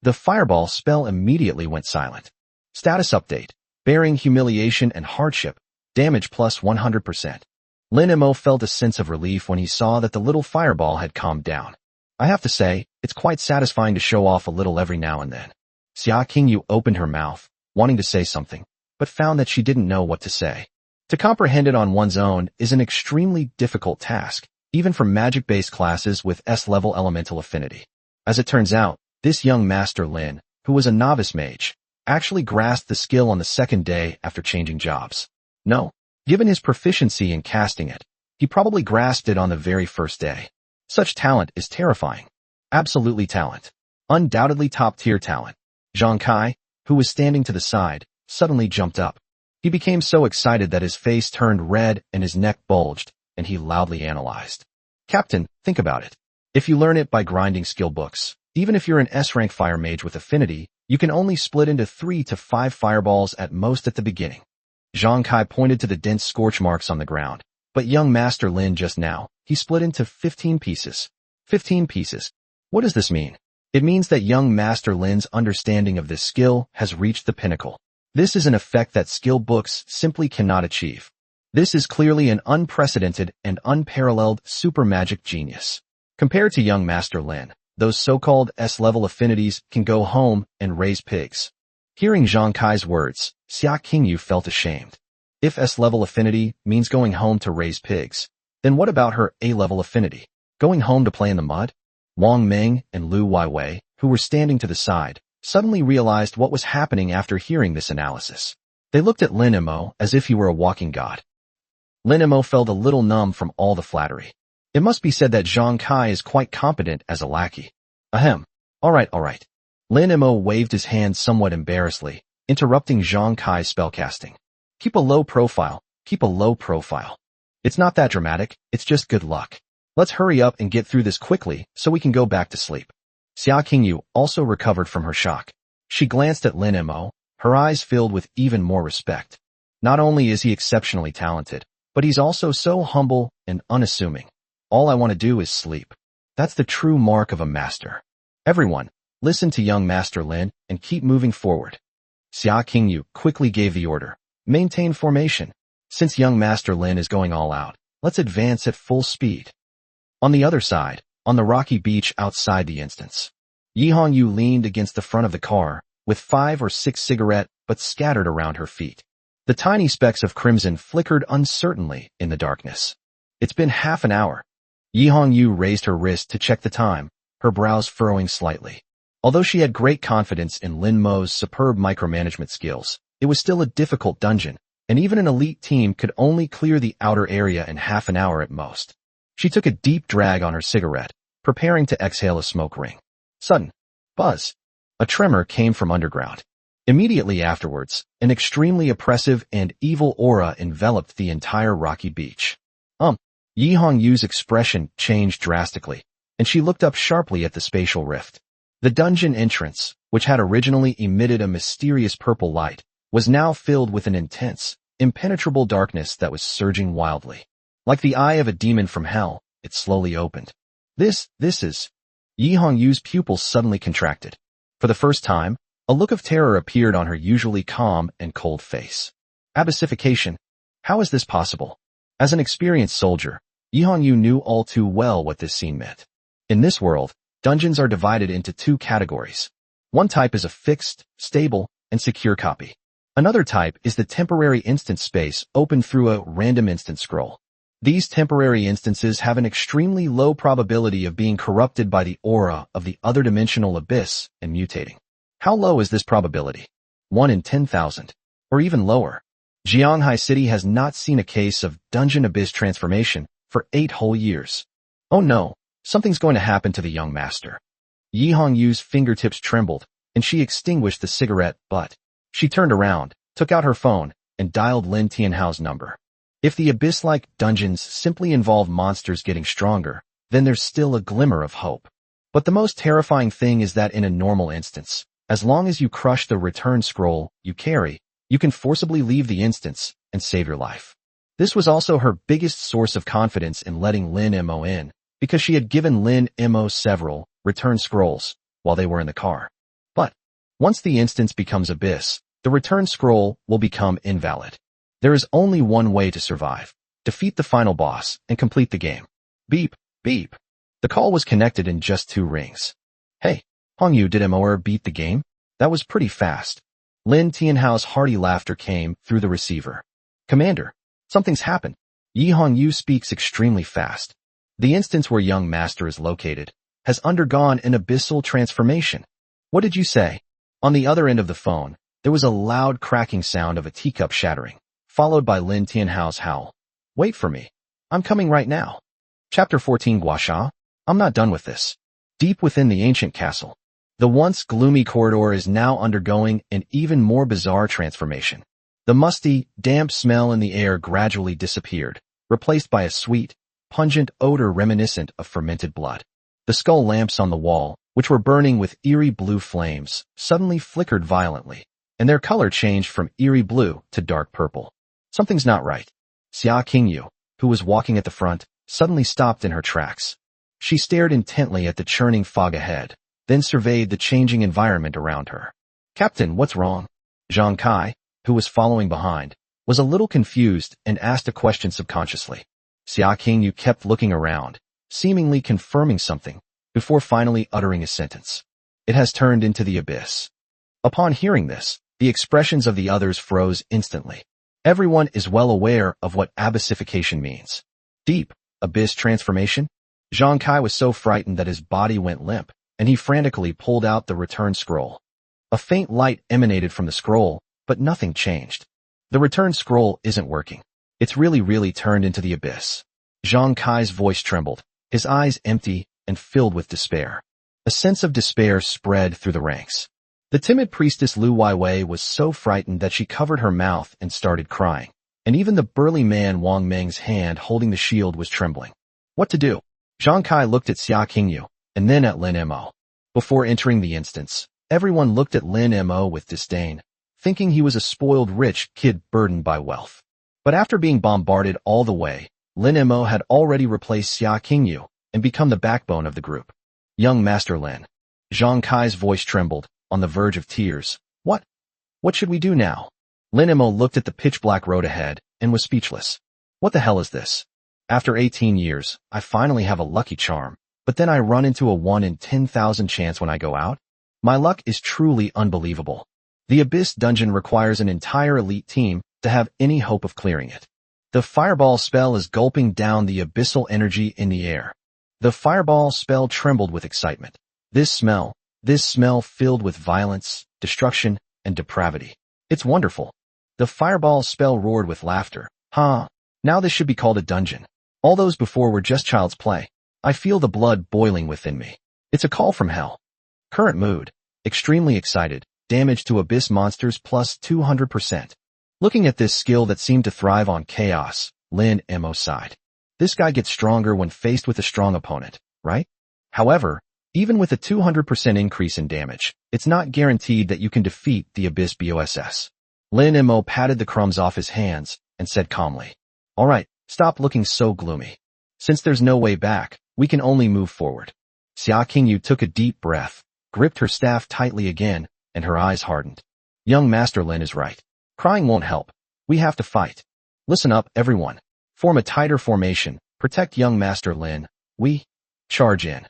The fireball spell immediately went silent. Status update. Bearing humiliation and hardship. Damage plus 100%. Lin Mo felt a sense of relief when he saw that the little fireball had calmed down. I have to say, it's quite satisfying to show off a little every now and then. Xia Qingyu opened her mouth, wanting to say something, but found that she didn't know what to say. To comprehend it on one's own is an extremely difficult task, even for magic-based classes with S-level elemental affinity. As it turns out, this young Master Lin, who was a novice mage, actually grasped the skill on the second day after changing jobs. No, given his proficiency in casting it, he probably grasped it on the very first day. Such talent is terrifying. Absolutely talent. Undoubtedly top-tier talent. Zhang Kai, who was standing to the side, suddenly jumped up. He became so excited that his face turned red and his neck bulged, and he loudly analyzed. Captain, think about it. If you learn it by grinding skill books, even if you're an S-rank fire mage with affinity, you can only split into 3 to 5 fireballs at most at the beginning. Zhang Kai pointed to the dense scorch marks on the ground, but young Master Lin just now, he split into 15 pieces. 15 pieces. What does this mean? It means that young Master Lin's understanding of this skill has reached the pinnacle. This is an effect that skill books simply cannot achieve. This is clearly an unprecedented and unparalleled super magic genius. Compared to young Master Lin, those so-called S-level affinities can go home and raise pigs. Hearing Zhang Kai's words, Xia Qingyu felt ashamed. If S-level affinity means going home to raise pigs, then what about her A-level affinity? Going home to play in the mud? Wang Ming and Lu Weiwei, who were standing to the side, suddenly realized what was happening after hearing this analysis. They looked at Lin Mo as if he were a walking god. Lin Mo felt a little numb from all the flattery. It must be said that Zhang Kai is quite competent as a lackey. Ahem. All right. Lin Mo waved his hand somewhat embarrassedly, interrupting Zhang Kai's spellcasting. Keep a low profile. It's not that dramatic, it's just good luck. Let's hurry up and get through this quickly so we can go back to sleep. Xia Qingyu also recovered from her shock. She glanced at Lin Mo, her eyes filled with even more respect. Not only is he exceptionally talented, but he's also so humble and unassuming. All I want to do is sleep. That's the true mark of a master. Everyone, listen to young Master Lin and keep moving forward. Xia Qingyu quickly gave the order. Maintain formation. Since young Master Lin is going all out, let's advance at full speed. On the other side, on the rocky beach outside the instance, Yi Hongyu leaned against the front of the car, with 5 or 6 cigarette butts scattered around her feet. The tiny specks of crimson flickered uncertainly in the darkness. It's been half an hour. Yi Hongyu raised her wrist to check the time, her brows furrowing slightly. Although she had great confidence in Lin Mo's superb micromanagement skills, it was still a difficult dungeon, and even an elite team could only clear the outer area in half an hour at most. She took a deep drag on her cigarette, preparing to exhale a smoke ring. Sudden buzz. A tremor came from underground. Immediately afterwards, an extremely oppressive and evil aura enveloped the entire rocky beach. Yi Hongyu's expression changed drastically, and she looked up sharply at the spatial rift. The dungeon entrance, which had originally emitted a mysterious purple light, was now filled with an intense, impenetrable darkness that was surging wildly. Like the eye of a demon from hell, it slowly opened. This is... Yi Hongyu's pupils suddenly contracted. For the first time, a look of terror appeared on her usually calm and cold face. Abyssification. How is this possible? As an experienced soldier, Yi Hongyu knew all too well what this scene meant. In this world, dungeons are divided into 2 categories. One type is a fixed, stable, and secure copy. Another type is the temporary instance space opened through a random instance scroll. These temporary instances have an extremely low probability of being corrupted by the aura of the other dimensional abyss and mutating. How low is this probability? 1 in 10,000. Or even lower. Jianghai City has not seen a case of dungeon abyss transformation for 8 whole years. Oh no, something's going to happen to the young master. Yi Hongyu's fingertips trembled, and she extinguished the cigarette butt. She turned around, took out her phone, and dialed Lin Tianhao's number. If the abyss-like dungeons simply involve monsters getting stronger, then there's still a glimmer of hope. But the most terrifying thing is that in a normal instance, as long as you crush the return scroll you carry, you can forcibly leave the instance and save your life. This was also her biggest source of confidence in letting Lin Mo in, because she had given Lin Mo several return scrolls while they were in the car. But once the instance becomes abyss, the return scroll will become invalid. There is only one way to survive: defeat the final boss and complete the game. Beep, beep. The call was connected in just 2 rings. Hey, Hongyu, did Moer beat the game? That was pretty fast. Lin Tianhao's hearty laughter came through the receiver. Commander, something's happened. Yi Hongyu speaks extremely fast. The instance where young master is located has undergone an abyssal transformation. What did you say? On the other end of the phone, there was a loud cracking sound of a teacup shattering, followed by Lin Tianhao's howl. Wait for me. I'm coming right now. Chapter 14 Guasha. I'm not done with this. Deep within the ancient castle, the once gloomy corridor is now undergoing an even more bizarre transformation. The musty, damp smell in the air gradually disappeared, replaced by a sweet, pungent odor reminiscent of fermented blood. The skull lamps on the wall, which were burning with eerie blue flames, suddenly flickered violently, and their color changed from eerie blue to dark purple. Something's not right. Xia Qingyu, who was walking at the front, suddenly stopped in her tracks. She stared intently at the churning fog ahead, then surveyed the changing environment around her. Captain, what's wrong? Zhang Kai, who was following behind, was a little confused and asked a question subconsciously. Xia Qingyu kept looking around, seemingly confirming something, before finally uttering a sentence. It has turned into the abyss. Upon hearing this, the expressions of the others froze instantly. Everyone is well aware of what abyssification means. Deep, abyss transformation? Zhang Kai was so frightened that his body went limp, and he frantically pulled out the return scroll. A faint light emanated from the scroll, but nothing changed. The return scroll isn't working. It's really turned into the abyss. Zhang Kai's voice trembled, his eyes empty and filled with despair. A sense of despair spread through the ranks. The timid priestess Lu Weiwei was so frightened that she covered her mouth and started crying, and even the burly man Wang Meng's hand holding the shield was trembling. What to do? Zhang Kai looked at Xia Qingyu, and then at Lin Mo. Before entering the instance, everyone looked at Lin Mo with disdain, thinking he was a spoiled rich kid burdened by wealth. But after being bombarded all the way, Lin Mo had already replaced Xia Qingyu and become the backbone of the group. Young Master Lin. Zhang Kai's voice trembled, on the verge of tears. What? What should we do now? Lin Mo looked at the pitch-black road ahead and was speechless. What the hell is this? After 18 years, I finally have a lucky charm, but then I run into a 1 in 10,000 chance when I go out? My luck is truly unbelievable. The Abyss dungeon requires an entire elite team to have any hope of clearing it. The fireball spell is gulping down the abyssal energy in the air. The fireball spell trembled with excitement. This smell filled with violence, destruction, and depravity. It's wonderful. The fireball spell roared with laughter. Now this should be called a dungeon. All those before were just child's play. I feel the blood boiling within me. It's a call from hell. Current mood. Extremely excited. Damage to abyss monsters plus 200%. Looking at this skill that seemed to thrive on chaos, Lin Mo sighed. This guy gets stronger when faced with a strong opponent, right? However, even with a 200% increase in damage, it's not guaranteed that you can defeat the Abyss BOSS. Lin Mo patted the crumbs off his hands and said calmly, "All right, stop looking so gloomy. Since there's no way back, we can only move forward." Xia Qingyu took a deep breath, gripped her staff tightly again, and her eyes hardened. Young Master Lin is right. Crying won't help. We have to fight. Listen up, everyone. Form a tighter formation. Protect young Master Lin. We charge in.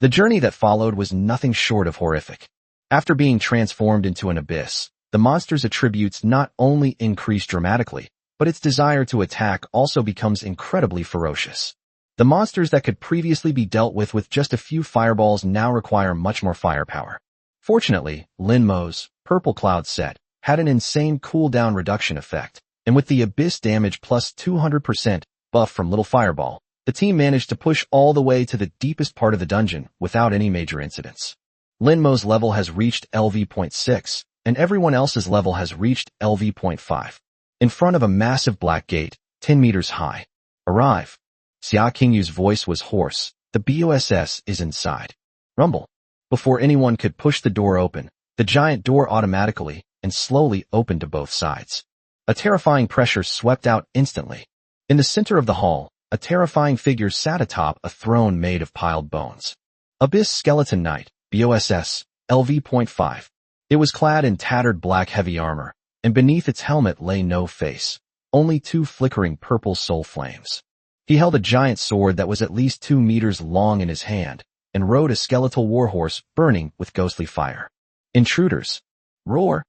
The journey that followed was nothing short of horrific. After being transformed into an abyss, the monster's attributes not only increase dramatically, but its desire to attack also becomes incredibly ferocious. The monsters that could previously be dealt with just a few fireballs now require much more firepower. Fortunately, Lin Mo's Purple Cloud set had an insane cooldown reduction effect, and with the Abyss damage plus 200% buff from Little Fireball, the team managed to push all the way to the deepest part of the dungeon without any major incidents. Lin Mo's level has reached LV.6, and everyone else's level has reached LV.5. In front of a massive black gate, 10 meters high. Arrive. Xia Qingyu's voice was hoarse. The BOSS is inside. Rumble. Before anyone could push the door open, the giant door automatically and slowly opened to both sides. A terrifying pressure swept out instantly. In the center of the hall, a terrifying figure sat atop a throne made of piled bones. Abyss Skeleton Knight, BOSS, LV.5. It was clad in tattered black heavy armor, and beneath its helmet lay no face, only two flickering purple soul flames. He held a giant sword that was at least 2 meters long in his hand, and rode a skeletal warhorse burning with ghostly fire. Intruders. Roar.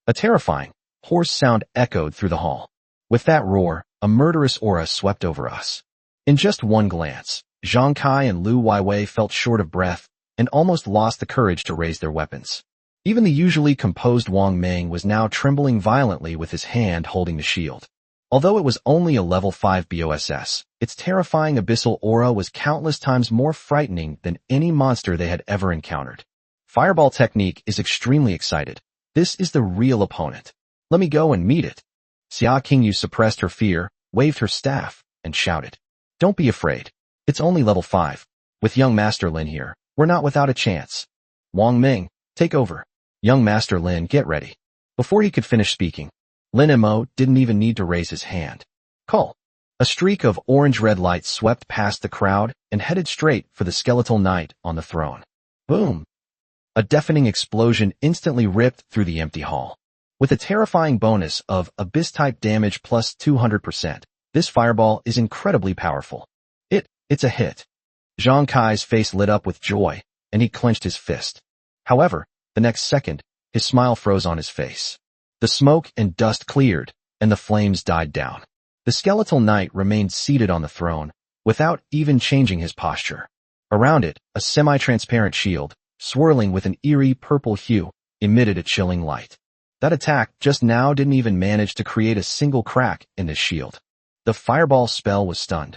A terrifying, hoarse sound echoed through the hall. With that roar, a murderous aura swept over us. In just one glance, Zhang Kai and Lu Weiwei felt short of breath and almost lost the courage to raise their weapons. Even the usually composed Wang Meng was now trembling violently with his hand holding the shield. Although it was only a level 5 BOSS, its terrifying abyssal aura was countless times more frightening than any monster they had ever encountered. Fireball Technique is extremely excited. This is the real opponent. Let me go and meet it. Xia Qingyu suppressed her fear, waved her staff, and shouted. Don't be afraid. It's only level 5. With young Master Lin here, we're not without a chance. Wang Meng, take over. Young Master Lin, get ready. Before he could finish speaking, Lin Mo didn't even need to raise his hand. Call. A streak of orange-red light swept past the crowd and headed straight for the skeletal knight on the throne. Boom. A deafening explosion instantly ripped through the empty hall. With a terrifying bonus of Abyss-type damage plus 200%, this fireball is incredibly powerful. It's a hit. Zhang Kai's face lit up with joy, and he clenched his fist. However, the next second, his smile froze on his face. The smoke and dust cleared, and the flames died down. The skeletal knight remained seated on the throne, without even changing his posture. Around it, a semi-transparent shield, swirling with an eerie purple hue, emitted a chilling light. That attack just now didn't even manage to create a single crack in this shield. The fireball spell was stunned.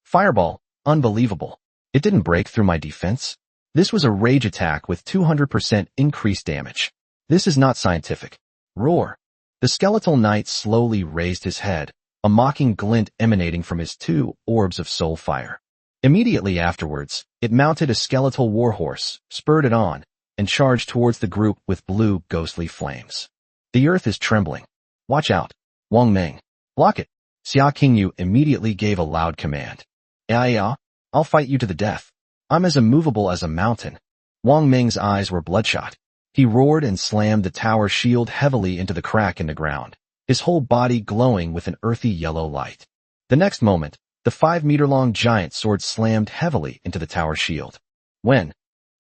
Fireball, unbelievable. It didn't break through my defense. This was a rage attack with 200% increased damage. This is not scientific. Roar. The skeletal knight slowly raised his head, a mocking glint emanating from his 2 orbs of soul fire. Immediately afterwards, it mounted a skeletal warhorse, spurred it on, and charged towards the group with blue ghostly flames. The earth is trembling. Watch out. Wang Meng. Block it. Xia Qingyu immediately gave a loud command. Yeah, I'll fight you to the death. I'm as immovable as a mountain. Wang Meng's eyes were bloodshot. He roared and slammed the tower shield heavily into the crack in the ground, his whole body glowing with an earthy yellow light. The next moment, the 5-meter-long giant sword slammed heavily into the tower shield. When?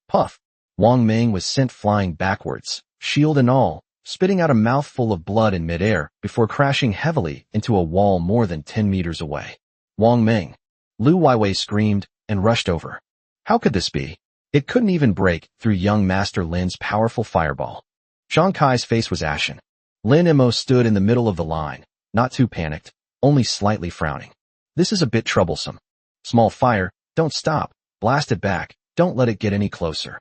Puff! Wang Meng was sent flying backwards, shield and all, spitting out a mouthful of blood in midair before crashing heavily into a wall more than 10 meters away. Wang Meng. Lu Weiwei screamed and rushed over. How could this be? It couldn't even break through young Master Lin's powerful fireball. Zhang Kai's face was ashen. Lin Mo stood in the middle of the line, not too panicked, only slightly frowning. This is a bit troublesome. Small fire, don't stop, blast it back, don't let it get any closer.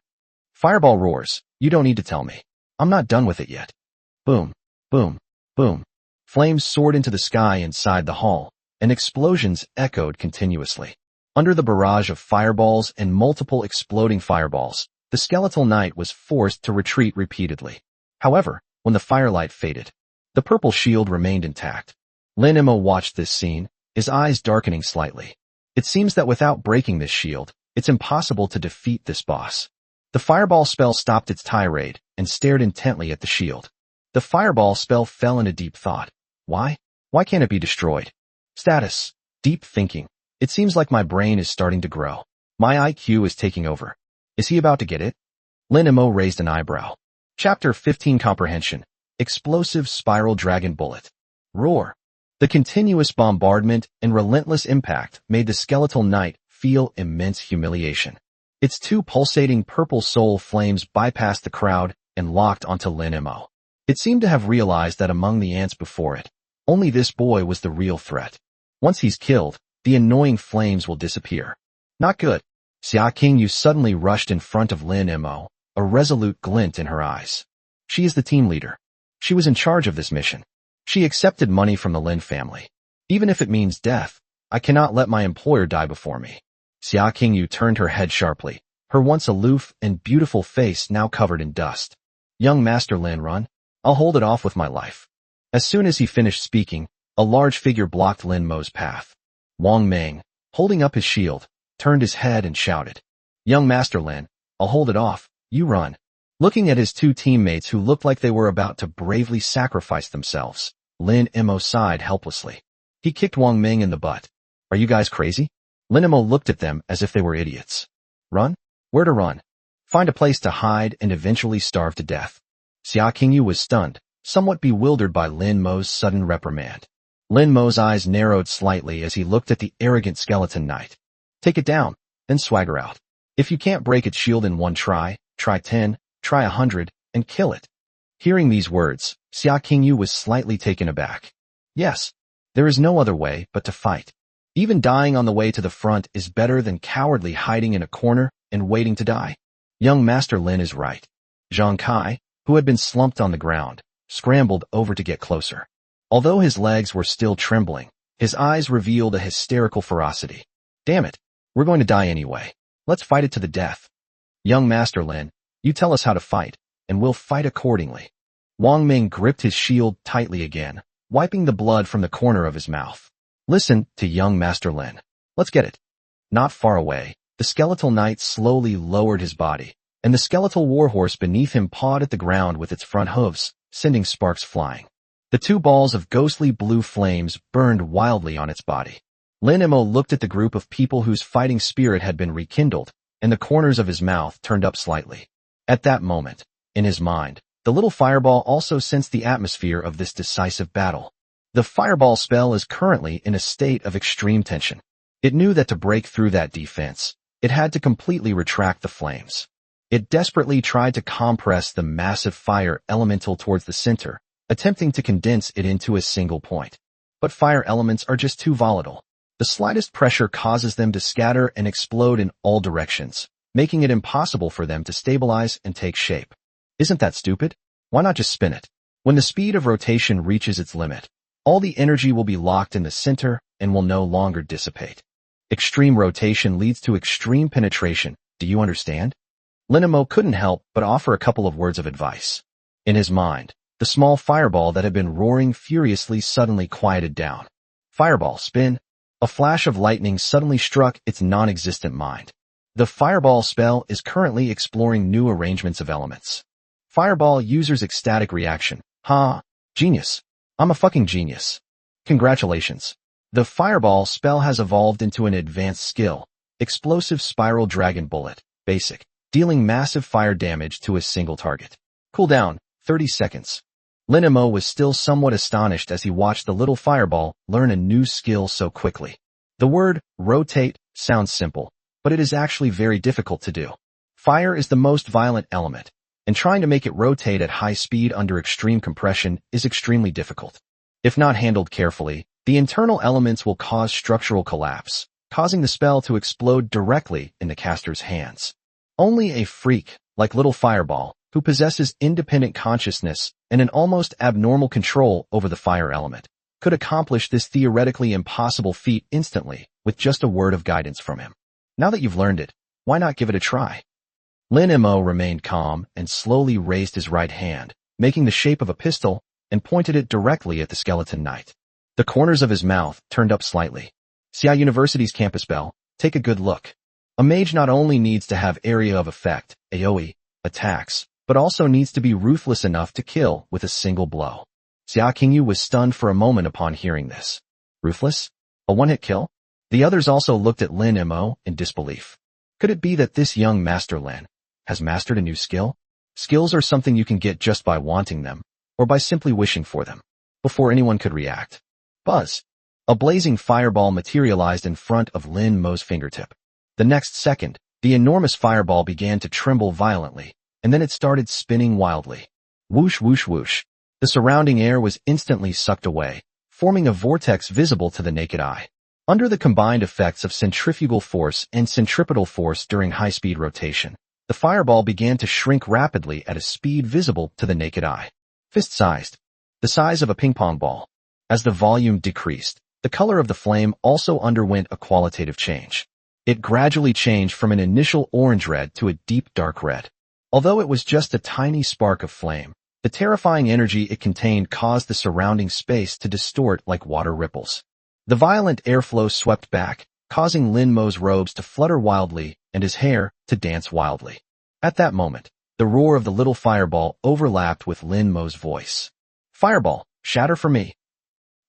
Fireball roars, you don't need to tell me. I'm not done with it yet. Boom, boom, boom. Flames soared into the sky inside the hall, and explosions echoed continuously. Under the barrage of fireballs and multiple exploding fireballs, the skeletal knight was forced to retreat repeatedly. However, when the firelight faded, the purple shield remained intact. Lin Mo watched this scene, his eyes darkening slightly. It seems that without breaking this shield, it's impossible to defeat this boss. The fireball spell stopped its tirade and stared intently at the shield. The fireball spell fell into deep thought. Why? Why can't it be destroyed? Status. Deep thinking. It seems like my brain is starting to grow. My IQ is taking over. Is he about to get it? Lin Mo raised an eyebrow. Chapter 15 Comprehension. Explosive Spiral Dragon Bullet. Roar. The continuous bombardment and relentless impact made the skeletal knight feel immense humiliation. Its 2 pulsating purple soul flames bypassed the crowd and locked onto Lin Mo. It seemed to have realized that among the ants before it, only this boy was the real threat. Once he's killed, the annoying flames will disappear. Not good. Xia Qingyu suddenly rushed in front of Lin Mo, a resolute glint in her eyes. She is the team leader. She was in charge of this mission. She accepted money from the Lin family. Even if it means death, I cannot let my employer die before me. Xia Qingyu turned her head sharply, her once aloof and beautiful face now covered in dust. Young Master Lin, run. I'll hold it off with my life. As soon as he finished speaking, a large figure blocked Lin Mo's path. Wang Meng, holding up his shield, turned his head and shouted, Young Master Lin, I'll hold it off, you run. Looking at his two teammates who looked like they were about to bravely sacrifice themselves, Lin Mo sighed helplessly. He kicked Wang Meng in the butt. Are you guys crazy? Lin Mo looked at them as if they were idiots. Run? Where to run? Find a place to hide and eventually starve to death. Xia Qingyu was stunned, somewhat bewildered by Lin Mo's sudden reprimand. Lin Mo's eyes narrowed slightly as he looked at the arrogant skeleton knight. Take it down, then swagger out. If you can't break its shield in one try, try 10, try 100, and kill it. Hearing these words, Xia Qingyu was slightly taken aback. Yes, there is no other way but to fight. Even dying on the way to the front is better than cowardly hiding in a corner and waiting to die. Young Master Lin is right. Zhang Kai, who had been slumped on the ground, scrambled over to get closer. Although his legs were still trembling, his eyes revealed a hysterical ferocity. Damn it, we're going to die anyway. Let's fight it to the death. Young Master Lin, you tell us how to fight, and we'll fight accordingly. Wang Ming gripped his shield tightly again, wiping the blood from the corner of his mouth. Listen to young Master Lin. Let's get it. Not far away, the skeletal knight slowly lowered his body, and the skeletal warhorse beneath him pawed at the ground with its front hooves, sending sparks flying. The two balls of ghostly blue flames burned wildly on its body. Lin Mo looked at the group of people whose fighting spirit had been rekindled, and the corners of his mouth turned up slightly. At that moment, in his mind, the little fireball also sensed the atmosphere of this decisive battle. The fireball spell is currently in a state of extreme tension. It knew that to break through that defense, it had to completely retract the flames. It desperately tried to compress the massive fire elemental towards the center, attempting to condense it into a single point. But fire elements are just too volatile. The slightest pressure causes them to scatter and explode in all directions, making it impossible for them to stabilize and take shape. Isn't that stupid? Why not just spin it? When the speed of rotation reaches its limit, all the energy will be locked in the center and will no longer dissipate. Extreme rotation leads to extreme penetration. Do you understand? Lin Mo couldn't help but offer a couple of words of advice. In his mind, the small fireball that had been roaring furiously suddenly quieted down. Fireball, spin. A flash of lightning suddenly struck its non-existent mind. The fireball spell is currently exploring new arrangements of elements. Fireball user's ecstatic reaction. Ha! Genius. I'm a fucking genius. Congratulations. The fireball spell has evolved into an advanced skill, Explosive Spiral Dragon Bullet, basic, dealing massive fire damage to a single target. Cooldown, 30 seconds. Lin Mo was still somewhat astonished as he watched the little fireball learn a new skill so quickly. The word, rotate, sounds simple, but it is actually very difficult to do. Fire is the most violent element, and trying to make it rotate at high speed under extreme compression is extremely difficult. If not handled carefully, the internal elements will cause structural collapse, causing the spell to explode directly in the caster's hands. Only a freak, like Little Fireball, who possesses independent consciousness and an almost abnormal control over the fire element, could accomplish this theoretically impossible feat instantly with just a word of guidance from him. Now that you've learned it, why not give it a try? Lin Mo remained calm and slowly raised his right hand, making the shape of a pistol, and pointed it directly at the skeleton knight. The corners of his mouth turned up slightly. Xia University's campus bell, take a good look. A mage not only needs to have area of effect, AoE, attacks, but also needs to be ruthless enough to kill with a single blow. Xia Qingyu was stunned for a moment upon hearing this. Ruthless? A one-hit kill? The others also looked at Lin Mo in disbelief. Could it be that this young Master Lin has mastered a new skill? Skills are something you can get just by wanting them, or by simply wishing for them. Before anyone could react. Buzz. A blazing fireball materialized in front of Lin Mo's fingertip. The next second, the enormous fireball began to tremble violently, and then it started spinning wildly. Whoosh whoosh whoosh. The surrounding air was instantly sucked away, forming a vortex visible to the naked eye. Under the combined effects of centrifugal force and centripetal force during high-speed rotation, the The fireball began to shrink rapidly at a speed visible to the naked eye. Fist-sized. The size of a ping-pong ball. As the volume decreased, the color of the flame also underwent a qualitative change. It gradually changed from an initial orange-red to a deep dark red. Although it was just a tiny spark of flame, the terrifying energy it contained caused the surrounding space to distort like water ripples. The violent airflow swept back, causing Lin Mo's robes to flutter wildly and his hair to dance wildly. At that moment, the roar of the little fireball overlapped with Lin Mo's voice. "Fireball, shatter for me."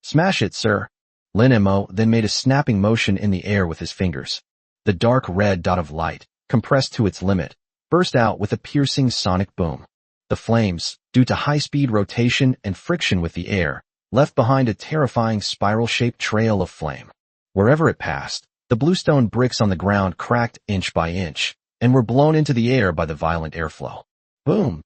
"Smash it, sir." Lin Mo then made a snapping motion in the air with his fingers. The dark red dot of light, compressed to its limit, burst out with a piercing sonic boom. The flames, due to high-speed rotation and friction with the air, left behind a terrifying spiral-shaped trail of flame. Wherever it passed, the bluestone bricks on the ground cracked inch by inch, and were blown into the air by the violent airflow. Boom!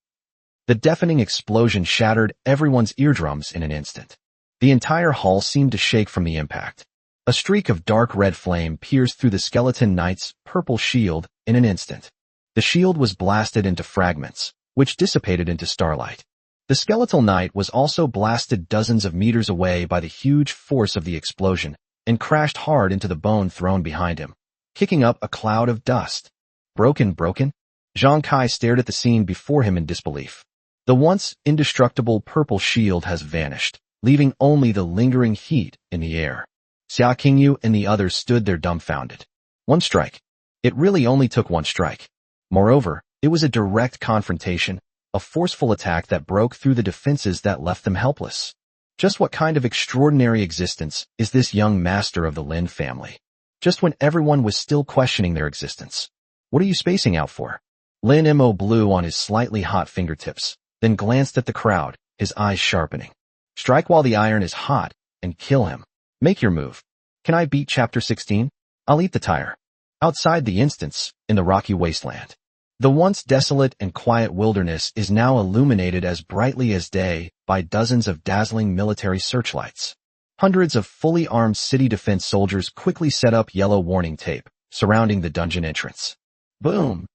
The deafening explosion shattered everyone's eardrums in an instant. The entire hall seemed to shake from the impact. A streak of dark red flame pierced through the skeleton knight's purple shield in an instant. The shield was blasted into fragments, which dissipated into starlight. The skeletal knight was also blasted dozens of meters away by the huge force of the explosion and crashed hard into the bone thrown behind him, kicking up a cloud of dust. Broken? Zhang Kai stared at the scene before him in disbelief. The once indestructible purple shield has vanished, leaving only the lingering heat in the air. Xia Qingyu and the others stood there dumbfounded. One strike. It really only took one strike. Moreover, it was a direct confrontation, a forceful attack that broke through the defenses that left them helpless. Just what kind of extraordinary existence is this young master of the Lin family? Just when everyone was still questioning their existence. What are you spacing out for? Lin Mo blew on his slightly hot fingertips, then glanced at the crowd, his eyes sharpening. Strike while the iron is hot, and kill him. Make your move. Can I beat Chapter 16? I'll eat the tire. Outside the instance, in the rocky wasteland. The once desolate and quiet wilderness is now illuminated as brightly as day by dozens of dazzling military searchlights. Hundreds of fully armed city defense soldiers quickly set up yellow warning tape, surrounding the dungeon entrance. Boom!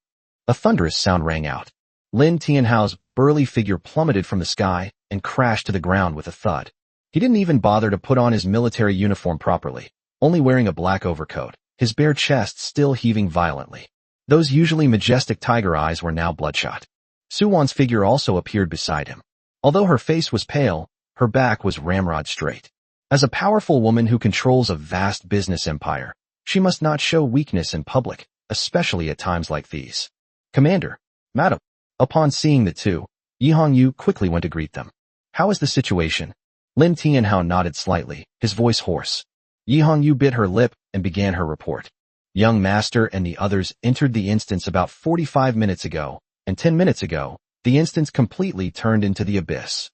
A thunderous sound rang out. Lin Tianhao's burly figure plummeted from the sky and crashed to the ground with a thud. He didn't even bother to put on his military uniform properly, only wearing a black overcoat, his bare chest still heaving violently. Those usually majestic tiger eyes were now bloodshot. Su Wan's figure also appeared beside him. Although her face was pale, her back was ramrod straight. As a powerful woman who controls a vast business empire, she must not show weakness in public, especially at times like these. "Commander, Madam." Upon seeing the two, Yi Hongyu quickly went to greet them. "How is the situation?" Lin Tianhao nodded slightly, his voice hoarse. Yi Hongyu bit her lip and began her report. Young Master and the others entered the instance about 45 minutes ago, and 10 minutes ago, the instance completely turned into the abyss.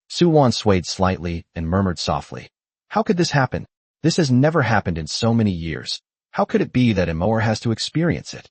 Su Wan swayed slightly and murmured softly. "How could this happen? This has never happened in so many years. How could it be that Emoer has to experience it?"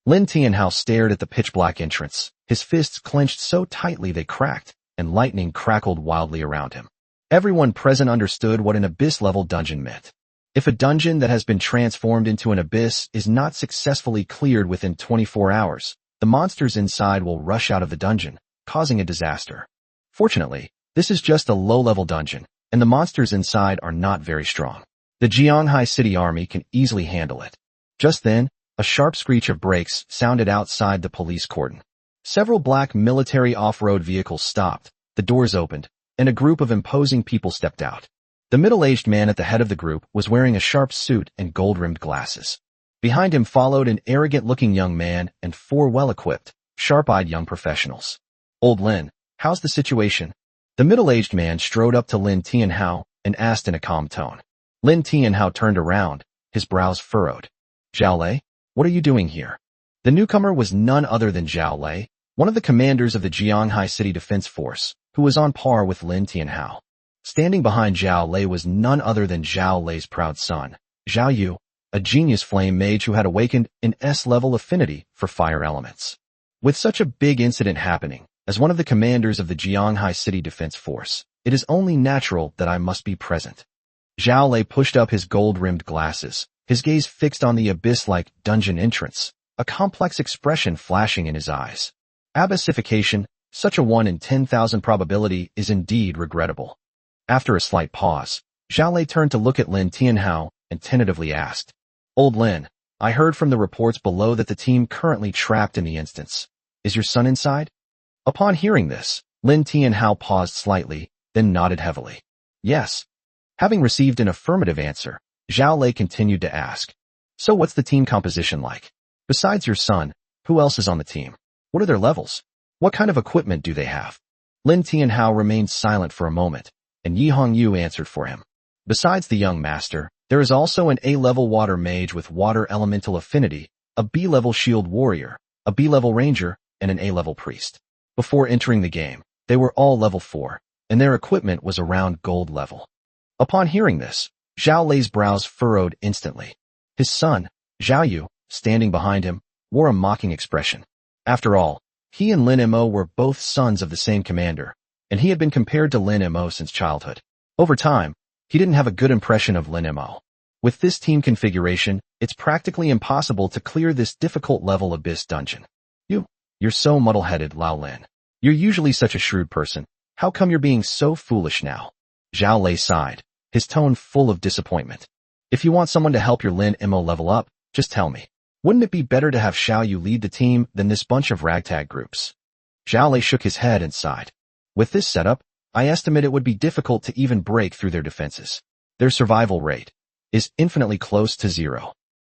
Lin Tianhao stared at the pitch-black entrance, his fists clenched so tightly they cracked, and lightning crackled wildly around him. Everyone present understood what an abyss-level dungeon meant. If a dungeon that has been transformed into an abyss is not successfully cleared within 24 hours, the monsters inside will rush out of the dungeon, causing a disaster. Fortunately, this is just a low-level dungeon, and the monsters inside are not very strong. The Jianghai City Army can easily handle it. Just then, a sharp screech of brakes sounded outside the police cordon. Several black military off-road vehicles stopped, the doors opened, and a group of imposing people stepped out. The middle-aged man at the head of the group was wearing a sharp suit and gold-rimmed glasses. Behind him followed an arrogant-looking young man and 4 well-equipped, sharp-eyed young professionals. "Old Lin, how's the situation?" The middle-aged man strode up to Lin Tianhao and asked in a calm tone. Lin Tianhao turned around, his brows furrowed. "Zhao Lei, what are you doing here?" The newcomer was none other than Zhao Lei, one of the commanders of the Jianghai City Defense Force, who was on par with Lin Tianhao. Standing behind Zhao Lei was none other than Zhao Lei's proud son, Zhao Yu, a genius flame mage who had awakened an S-level affinity for fire elements. With such a big incident happening, as one of the commanders of the Jianghai City Defense Force, it is only natural that I must be present. Zhao Lei pushed up his gold-rimmed glasses, his gaze fixed on the abyss-like dungeon entrance, a complex expression flashing in his eyes. Abyssification, such a 1 in 10,000 probability, is indeed regrettable. After a slight pause, Zhao Lei turned to look at Lin Tianhao and tentatively asked, "Old Lin, I heard from the reports below that the team currently trapped in the instance. Is your son inside?" Upon hearing this, Lin Tianhao paused slightly, then nodded heavily. "Yes." Having received an affirmative answer, Zhao Lei continued to ask, "So what's the team composition like? Besides your son, who else is on the team? What are their levels? What kind of equipment do they have?" Lin Tianhao remained silent for a moment, and Yi Hongyu answered for him. "Besides the young master, there is also an A-level water mage with water elemental affinity, a B-level shield warrior, a B-level ranger, and an A-level priest. Before entering the game, they were all level 4, and their equipment was around gold level." Upon hearing this, Zhao Lei's brows furrowed instantly. His son, Zhao Yu, standing behind him, wore a mocking expression. After all, he and Lin Mo were both sons of the same commander, and he had been compared to Lin Mo since childhood. Over time, he didn't have a good impression of Lin Mo. With this team configuration, it's practically impossible to clear this difficult level abyss dungeon. You're so muddle-headed, Lao Lin. You're usually such a shrewd person. How come you're being so foolish now? Zhao Lei sighed, his tone full of disappointment. "If you want someone to help your Lin Mo level up, just tell me. Wouldn't it be better to have Xiao Yu lead the team than this bunch of ragtag groups?" Zhao Lei shook his head and sighed. "With this setup, I estimate it would be difficult to even break through their defenses. Their survival rate is infinitely close to 0.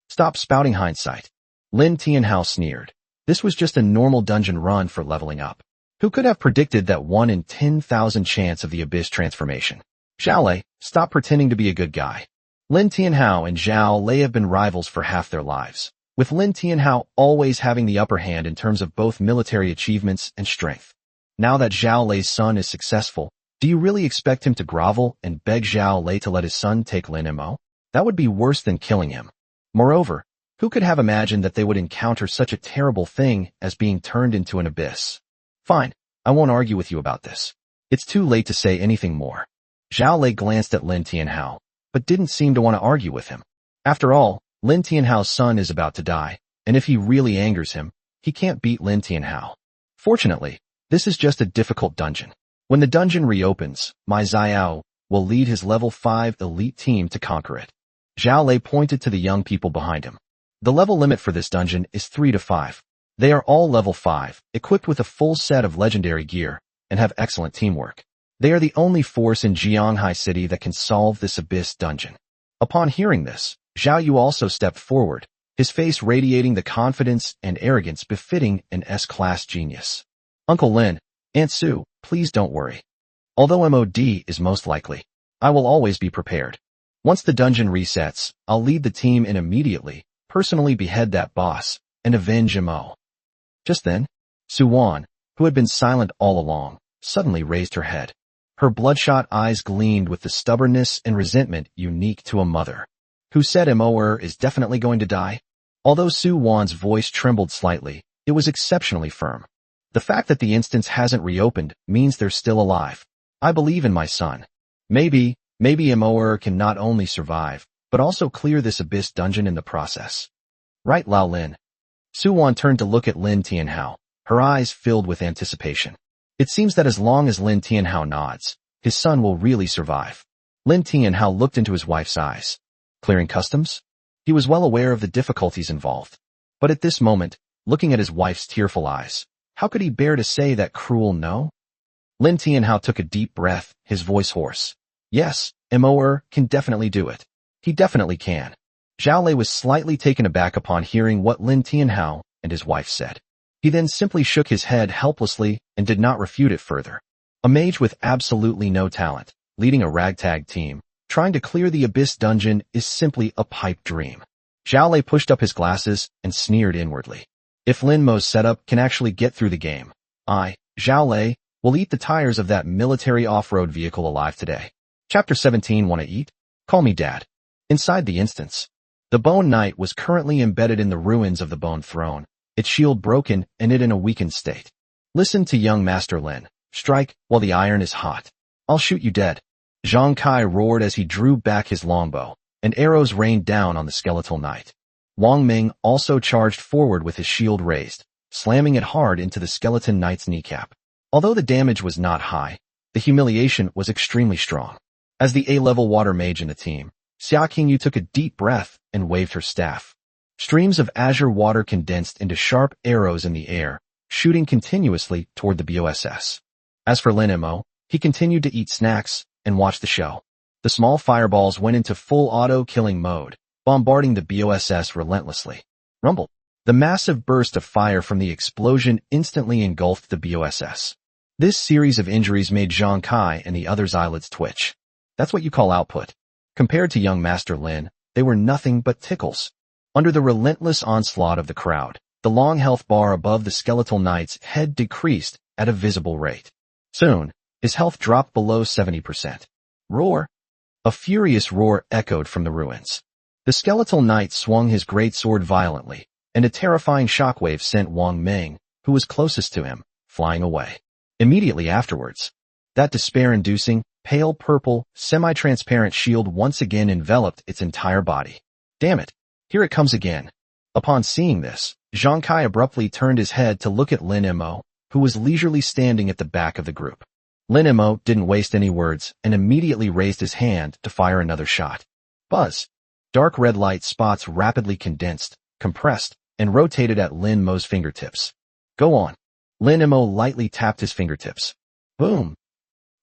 Stop spouting hindsight." Lin Tianhao sneered. This was just a normal dungeon run for leveling up. Who could have predicted that 1 in 10,000 chance of the abyss transformation? Zhao Lei, stop pretending to be a good guy. Lin Tianhao and Zhao Lei have been rivals for half their lives, with Lin Tianhao always having the upper hand in terms of both military achievements and strength. Now that Zhao Lei's son is successful, do you really expect him to grovel and beg Zhao Lei to let his son take Lin Mo? That would be worse than killing him. Moreover, who could have imagined that they would encounter such a terrible thing as being turned into an abyss? Fine, I won't argue with you about this. It's too late to say anything more. Zhao Lei glanced at Lin Tianhao, but didn't seem to want to argue with him. After all, Lin Tianhao's son is about to die, and if he really angers him, he can't beat Lin Tianhao. Fortunately, this is just a difficult dungeon. When the dungeon reopens, Mai Xiao will lead his level 5 elite team to conquer it. Zhao Lei pointed to the young people behind him. The level limit for this dungeon is 3 to 5. They are all level 5, equipped with a full set of legendary gear, and have excellent teamwork. They are the only force in Jianghai City that can solve this abyss dungeon. Upon hearing this, Zhao Yu also stepped forward, his face radiating the confidence and arrogance befitting an S-class genius. "Uncle Lin, Aunt Sue, please don't worry. Although MOD is most likely, I will always be prepared. Once the dungeon resets, I'll lead the team in immediately, personally behead that boss, and avenge Mo." Just then, Su Wan, who had been silent all along, suddenly raised her head. Her bloodshot eyes gleamed with the stubbornness and resentment unique to a mother. "Who said Mo is definitely going to die?" Although Su Wan's voice trembled slightly, it was exceptionally firm. "The fact that the instance hasn't reopened means they're still alive. I believe in my son. Maybe Mo can not only survive, but also clear this abyss dungeon in the process. Right, Lao Lin?" Su Wan turned to look at Lin Tianhao, her eyes filled with anticipation. It seems that as long as Lin Tianhao nods, his son will really survive. Lin Tianhao looked into his wife's eyes. Clearing customs? He was well aware of the difficulties involved. But at this moment, looking at his wife's tearful eyes, how could he bear to say that cruel no? Lin Tianhao took a deep breath, his voice hoarse. "Yes, Mo can definitely do it. He definitely can." Zhao Lei was slightly taken aback upon hearing what Lin Tianhao and his wife said. He then simply shook his head helplessly and did not refute it further. A mage with absolutely no talent, leading a ragtag team, trying to clear the abyss dungeon is simply a pipe dream. Zhao Lei pushed up his glasses and sneered inwardly. If Lin Mo's setup can actually get through the game, I, Zhao Lei, will eat the tires of that military off-road vehicle alive today. Chapter 17. Wanna eat? Call me Dad. Inside the instance, the Bone Knight was currently embedded in the ruins of the Bone Throne, its shield broken and it in a weakened state. "Listen to young Master Lin. Strike while the iron is hot. I'll shoot you dead." Zhang Kai roared as he drew back his longbow, and arrows rained down on the skeletal knight. Wang Ming also charged forward with his shield raised, slamming it hard into the skeleton knight's kneecap. Although the damage was not high, the humiliation was extremely strong. As the A-level water mage in the team, Xia Qingyu took a deep breath and waved her staff. Streams of azure water condensed into sharp arrows in the air, shooting continuously toward the BOSS. As for Lin Mo, he continued to eat snacks and watch the show. The small fireballs went into full auto-killing mode, bombarding the BOSS relentlessly. Rumble. The massive burst of fire from the explosion instantly engulfed the BOSS. This series of injuries made Zhang Kai and the others' eyelids twitch. That's what you call output. Compared to young Master Lin, they were nothing but tickles. Under the relentless onslaught of the crowd, the long health bar above the skeletal knight's head decreased at a visible rate. Soon, his health dropped below 70%. Roar! A furious roar echoed from the ruins. The skeletal knight swung his great sword violently, and a terrifying shockwave sent Wang Ming, who was closest to him, flying away. Immediately afterwards, that despair-inducing, pale purple, semi-transparent shield once again enveloped its entire body. Damn it! Here it comes again. Upon seeing this, Zhang Kai abruptly turned his head to look at Lin Mo, who was leisurely standing at the back of the group. Lin Mo didn't waste any words and immediately raised his hand to fire another shot. Buzz! Dark red light spots rapidly condensed, compressed, and rotated at Lin Mo's fingertips. Go on. Lin Mo lightly tapped his fingertips. Boom!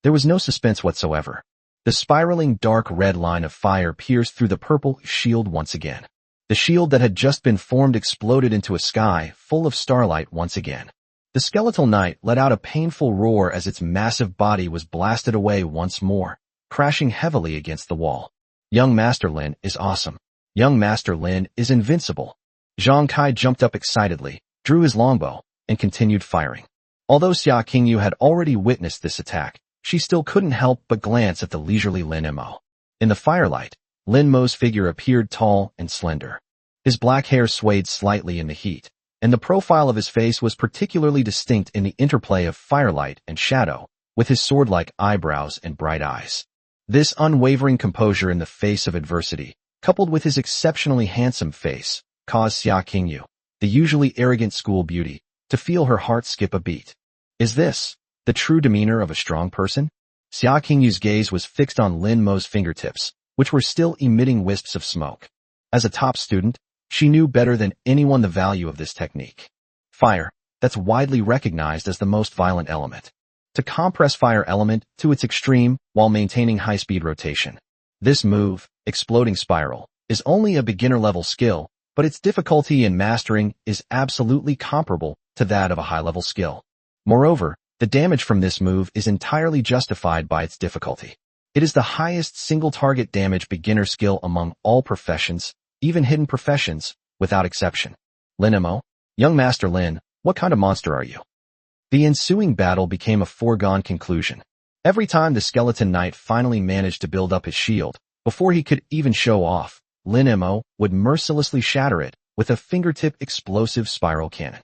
There was no suspense whatsoever. The spiraling dark red line of fire pierced through the purple shield once again. The shield that had just been formed exploded into a sky full of starlight once again. The skeletal knight let out a painful roar as its massive body was blasted away once more, crashing heavily against the wall. Young Master Lin is awesome. Young Master Lin is invincible. Zhang Kai jumped up excitedly, drew his longbow, and continued firing. Although Xia Qingyu had already witnessed this attack, she still couldn't help but glance at the leisurely Lin Mo. In the firelight, Lin Mo's figure appeared tall and slender. His black hair swayed slightly in the heat, and the profile of his face was particularly distinct in the interplay of firelight and shadow, with his sword-like eyebrows and bright eyes. This unwavering composure in the face of adversity, coupled with his exceptionally handsome face, caused Xia Qingyu, the usually arrogant school beauty, to feel her heart skip a beat. Is this the true demeanor of a strong person? Xia Qingyu's gaze was fixed on Lin Mo's fingertips, which were still emitting wisps of smoke. As a top student, she knew better than anyone the value of this technique. Fire, that's widely recognized as the most violent element. To compress fire element to its extreme while maintaining high-speed rotation. This move, Exploding Spiral, is only a beginner-level skill, but its difficulty in mastering is absolutely comparable to that of a high-level skill. Moreover, the damage from this move is entirely justified by its difficulty. It is the highest single-target damage beginner skill among all professions, even hidden professions, without exception. Lin Mo, young Master Lin, what kind of monster are you? The ensuing battle became a foregone conclusion. Every time the skeleton knight finally managed to build up his shield, before he could even show off, Lin Mo would mercilessly shatter it with a fingertip explosive spiral cannon.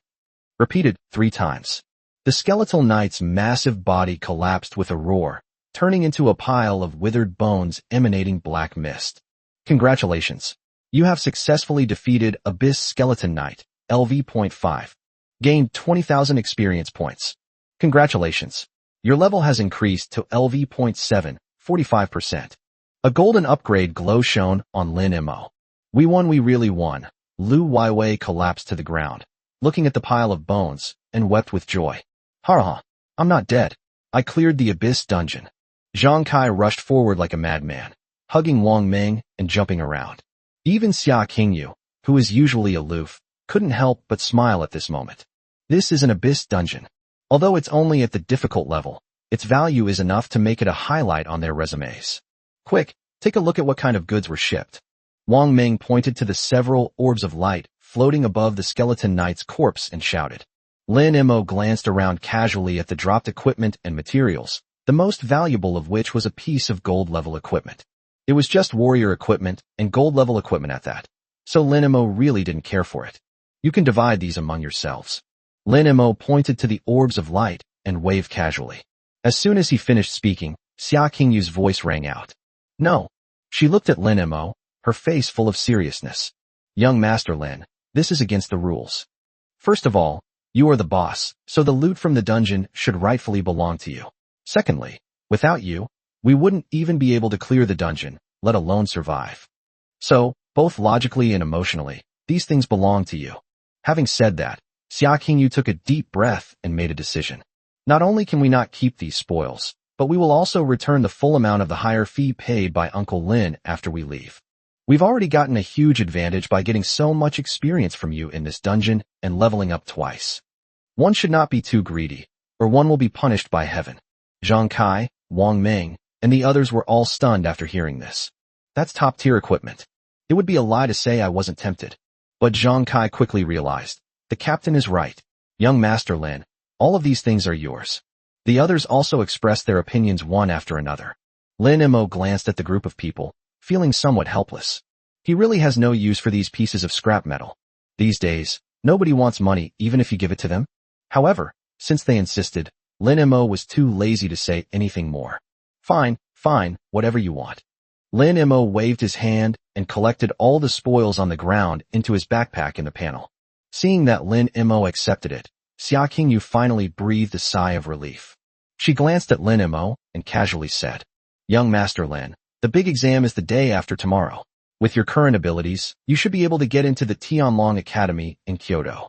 Repeated 3 times. The skeletal knight's massive body collapsed with a roar, turning into a pile of withered bones emanating black mist. Congratulations. You have successfully defeated Abyss Skeleton Knight, LV.5. Gained 20,000 experience points. Congratulations. Your level has increased to LV.7, 45%. A golden upgrade glow shone on Lin Mo. We won, we really won. Lu Weiwei collapsed to the ground, looking at the pile of bones, and wept with joy. Ha! I'm not dead. I cleared the Abyss dungeon. Zhang Kai rushed forward like a madman, hugging Wang Ming and jumping around. Even Xia Qingyu, who is usually aloof, couldn't help but smile at this moment. This is an Abyss dungeon. Although it's only at the difficult level, its value is enough to make it a highlight on their resumes. Quick, take a look at what kind of goods were shipped. Wang Ming pointed to the several orbs of light floating above the skeleton knight's corpse and shouted. Lin Mo glanced around casually at the dropped equipment and materials, the most valuable of which was a piece of gold-level equipment. It was just warrior equipment and gold-level equipment at that, so Lin Mo really didn't care for it. You can divide these among yourselves. Lin Mo pointed to the orbs of light and waved casually. As soon as he finished speaking, Xia Qingyu's voice rang out. No. She looked at Lin Mo, her face full of seriousness. Young Master Lin, this is against the rules. First of all, you are the boss, so the loot from the dungeon should rightfully belong to you. Secondly, without you, we wouldn't even be able to clear the dungeon, let alone survive. So, both logically and emotionally, these things belong to you. Having said that, Xia Qingyu took a deep breath and made a decision. Not only can we not keep these spoils, but we will also return the full amount of the higher fee paid by Uncle Lin after we leave. We've already gotten a huge advantage by getting so much experience from you in this dungeon and leveling up twice. One should not be too greedy, or one will be punished by heaven. Zhang Kai, Wang Ming, and the others were all stunned after hearing this. That's top-tier equipment. It would be a lie to say I wasn't tempted. But Zhang Kai quickly realized, the captain is right. Young Master Lin, all of these things are yours. The others also expressed their opinions one after another. Lin Mo glanced at the group of people, feeling somewhat helpless. He really has no use for these pieces of scrap metal. These days, nobody wants money even if you give it to them. However, since they insisted, Lin Mo was too lazy to say anything more. Fine, whatever you want. Lin Mo waved his hand and collected all the spoils on the ground into his backpack in the panel. Seeing that Lin Mo accepted it, Xia Qingyu finally breathed a sigh of relief. She glanced at Lin Mo and casually said, Young Master Lin, the big exam is the day after tomorrow. With your current abilities, you should be able to get into the Tianlong Academy in Kyoto.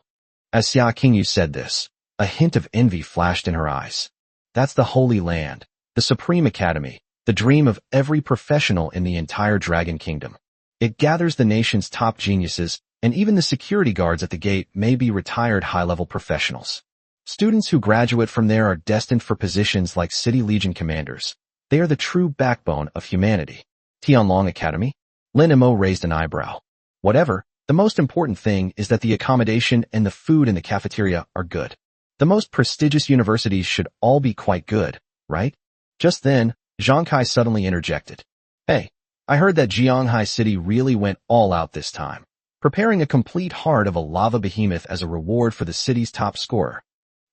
As Xia Qingyu said this, a hint of envy flashed in her eyes. That's the Holy Land, the Supreme Academy, the dream of every professional in the entire Dragon Kingdom. It gathers the nation's top geniuses, and even the security guards at the gate may be retired high-level professionals. Students who graduate from there are destined for positions like City Legion commanders. They are the true backbone of humanity. Tianlong Academy? Lin Mo raised an eyebrow. Whatever, the most important thing is that the accommodation and the food in the cafeteria are good. The most prestigious universities should all be quite good, right? Just then, Zhang Kai suddenly interjected. Hey, I heard that Jianghai City really went all out this time, preparing a complete heart of a lava behemoth as a reward for the city's top scorer.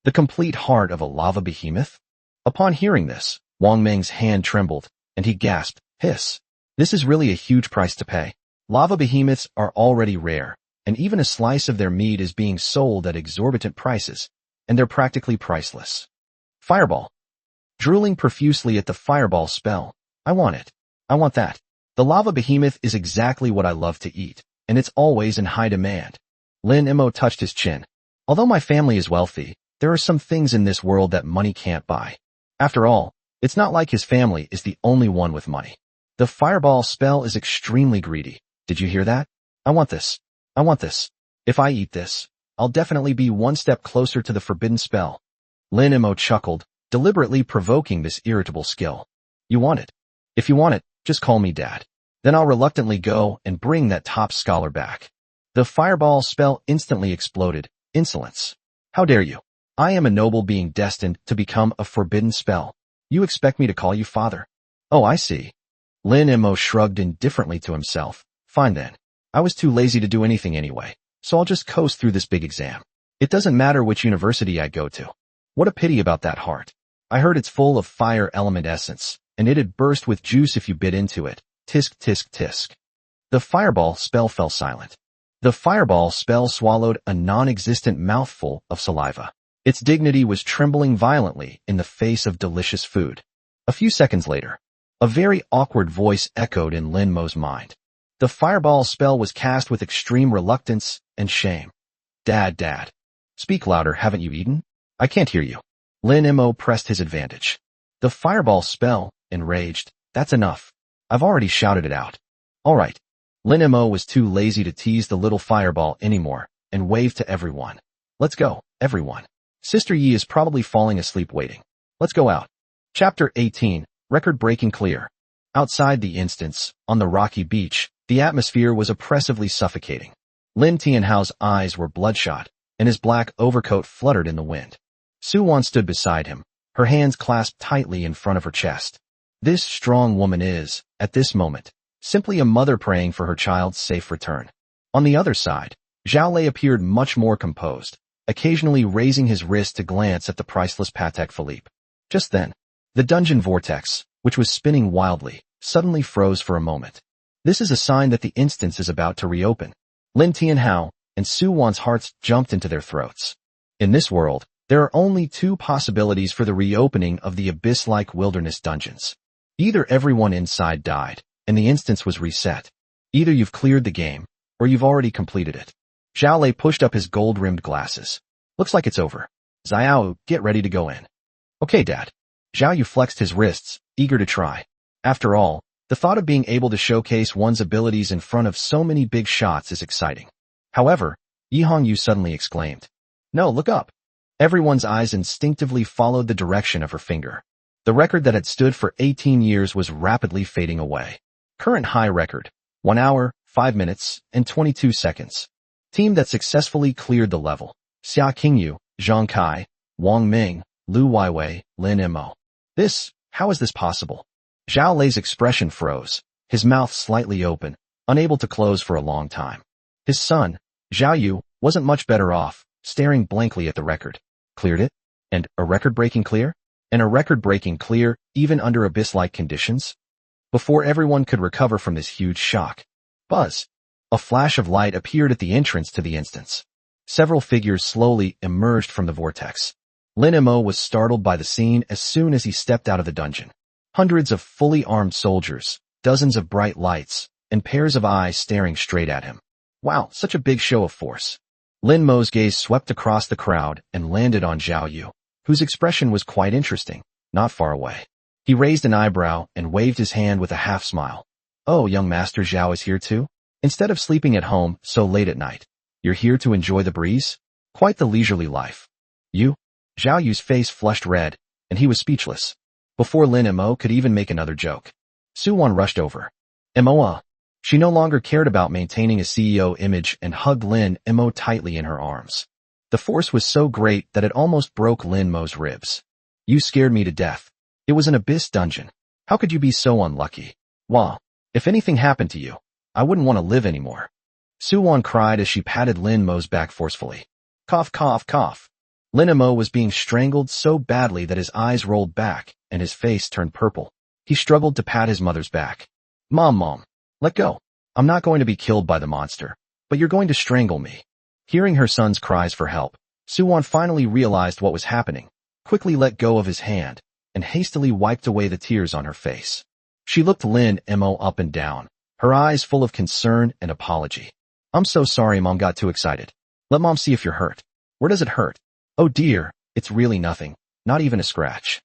The complete heart of a lava behemoth? Upon hearing this, Wang Ming's hand trembled, and he gasped, hiss. This is really a huge price to pay. Lava behemoths are already rare, and even a slice of their meat is being sold at exorbitant prices, and they're practically priceless. Fireball. Drooling profusely at the fireball spell. I want it. I want that. The lava behemoth is exactly what I love to eat, and it's always in high demand. Lin Mo touched his chin. Although my family is wealthy, there are some things in this world that money can't buy. After all, it's not like his family is the only one with money. The fireball spell is extremely greedy. Did you hear that? I want this. I want this. If I eat this, I'll definitely be one step closer to the forbidden spell. Lin Mo chuckled, deliberately provoking this irritable skill. You want it? If you want it, just call me Dad. Then I'll reluctantly go and bring that top scholar back. The fireball spell instantly exploded. Insolence. How dare you? I am a noble being destined to become a forbidden spell. You expect me to call you father? Oh, I see. Lin Mo shrugged indifferently to himself. Fine then. I was too lazy to do anything anyway, so I'll just coast through this big exam. It doesn't matter which university I go to. What a pity about that heart. I heard it's full of fire element essence, and it'd burst with juice if you bit into it. Tisk tisk tisk. The fireball spell fell silent. The fireball spell swallowed a non-existent mouthful of saliva. Its dignity was trembling violently in the face of delicious food. A few seconds later, a very awkward voice echoed in Lin Mo's mind. The fireball spell was cast with extreme reluctance and shame. Dad. Speak louder, haven't you eaten? I can't hear you. Lin Mo pressed his advantage. The fireball spell, enraged. That's enough. I've already shouted it out. All right. Lin Mo was too lazy to tease the little fireball anymore and waved to everyone. Let's go, everyone. Sister Yi is probably falling asleep waiting. Let's go out. Chapter 18, Record-breaking clear. Outside the instance, on the rocky beach, the atmosphere was oppressively suffocating. Lin Tianhao's eyes were bloodshot, and his black overcoat fluttered in the wind. Su Wan stood beside him, her hands clasped tightly in front of her chest. This strong woman is, at this moment, simply a mother praying for her child's safe return. On the other side, Zhao Lei appeared much more composed, occasionally raising his wrist to glance at the priceless Patek Philippe. Just then, the dungeon vortex, which was spinning wildly, suddenly froze for a moment. This is a sign that the instance is about to reopen. Lin Tianhao and Su Wan's hearts jumped into their throats. In this world, there are only two possibilities for the reopening of the abyss-like wilderness dungeons. Either everyone inside died, and the instance was reset. Either you've cleared the game, or you've already completed it. Zhao Lei pushed up his gold-rimmed glasses. Looks like it's over. Xiao, get ready to go in. Okay, Dad. Zhao Yu flexed his wrists, eager to try. After all, the thought of being able to showcase one's abilities in front of so many big shots is exciting. However, Yi Hongyu suddenly exclaimed, "No, look up." Everyone's eyes instinctively followed the direction of her finger. The record that had stood for 18 years was rapidly fading away. Current high record, 1 hour, 5 minutes, and 22 seconds. Team that successfully cleared the level: Xia Qingyu, Zhang Kai, Wang Ming, Lu Weiwei, Lin Mo. How is this possible? Zhao Lei's expression froze, his mouth slightly open, unable to close for a long time. His son, Zhao Yu, wasn't much better off, staring blankly at the record. Cleared it? And a record-breaking clear? And a record-breaking clear, even under abyss-like conditions? Before everyone could recover from this huge shock. Buzz! A flash of light appeared at the entrance to the instance. Several figures slowly emerged from the vortex. Lin Mo was startled by the scene as soon as he stepped out of the dungeon. Hundreds of fully armed soldiers, dozens of bright lights, and pairs of eyes staring straight at him. Wow, such a big show of force. Lin Mo's gaze swept across the crowd and landed on Zhao Yu, whose expression was quite interesting, not far away. He raised an eyebrow and waved his hand with a half-smile. Oh, young Master Zhao is here too? Instead of sleeping at home so late at night, you're here to enjoy the breeze? Quite the leisurely life. You? Zhao Yu's face flushed red, and he was speechless. Before Lin Mo could even make another joke, Su Wan rushed over. Moa. She no longer cared about maintaining a CEO image and hugged Lin Mo tightly in her arms. The force was so great that it almost broke Lin Mo's ribs. You scared me to death. It was an abyss dungeon. How could you be so unlucky? Wah. If anything happened to you, I wouldn't want to live anymore. Su Wan cried as she patted Lin Mo's back forcefully. Cough, cough, cough. Lin Mo was being strangled so badly that his eyes rolled back and his face turned purple. He struggled to pat his mother's back. Mom, let go. I'm not going to be killed by the monster, but you're going to strangle me. Hearing her son's cries for help, Su Wan finally realized what was happening, quickly let go of his hand, and hastily wiped away the tears on her face. She looked Lin Mo up and down, her eyes full of concern and apology. I'm so sorry Mom got too excited. Let Mom see if you're hurt. Where does it hurt? Oh dear, it's really nothing, not even a scratch.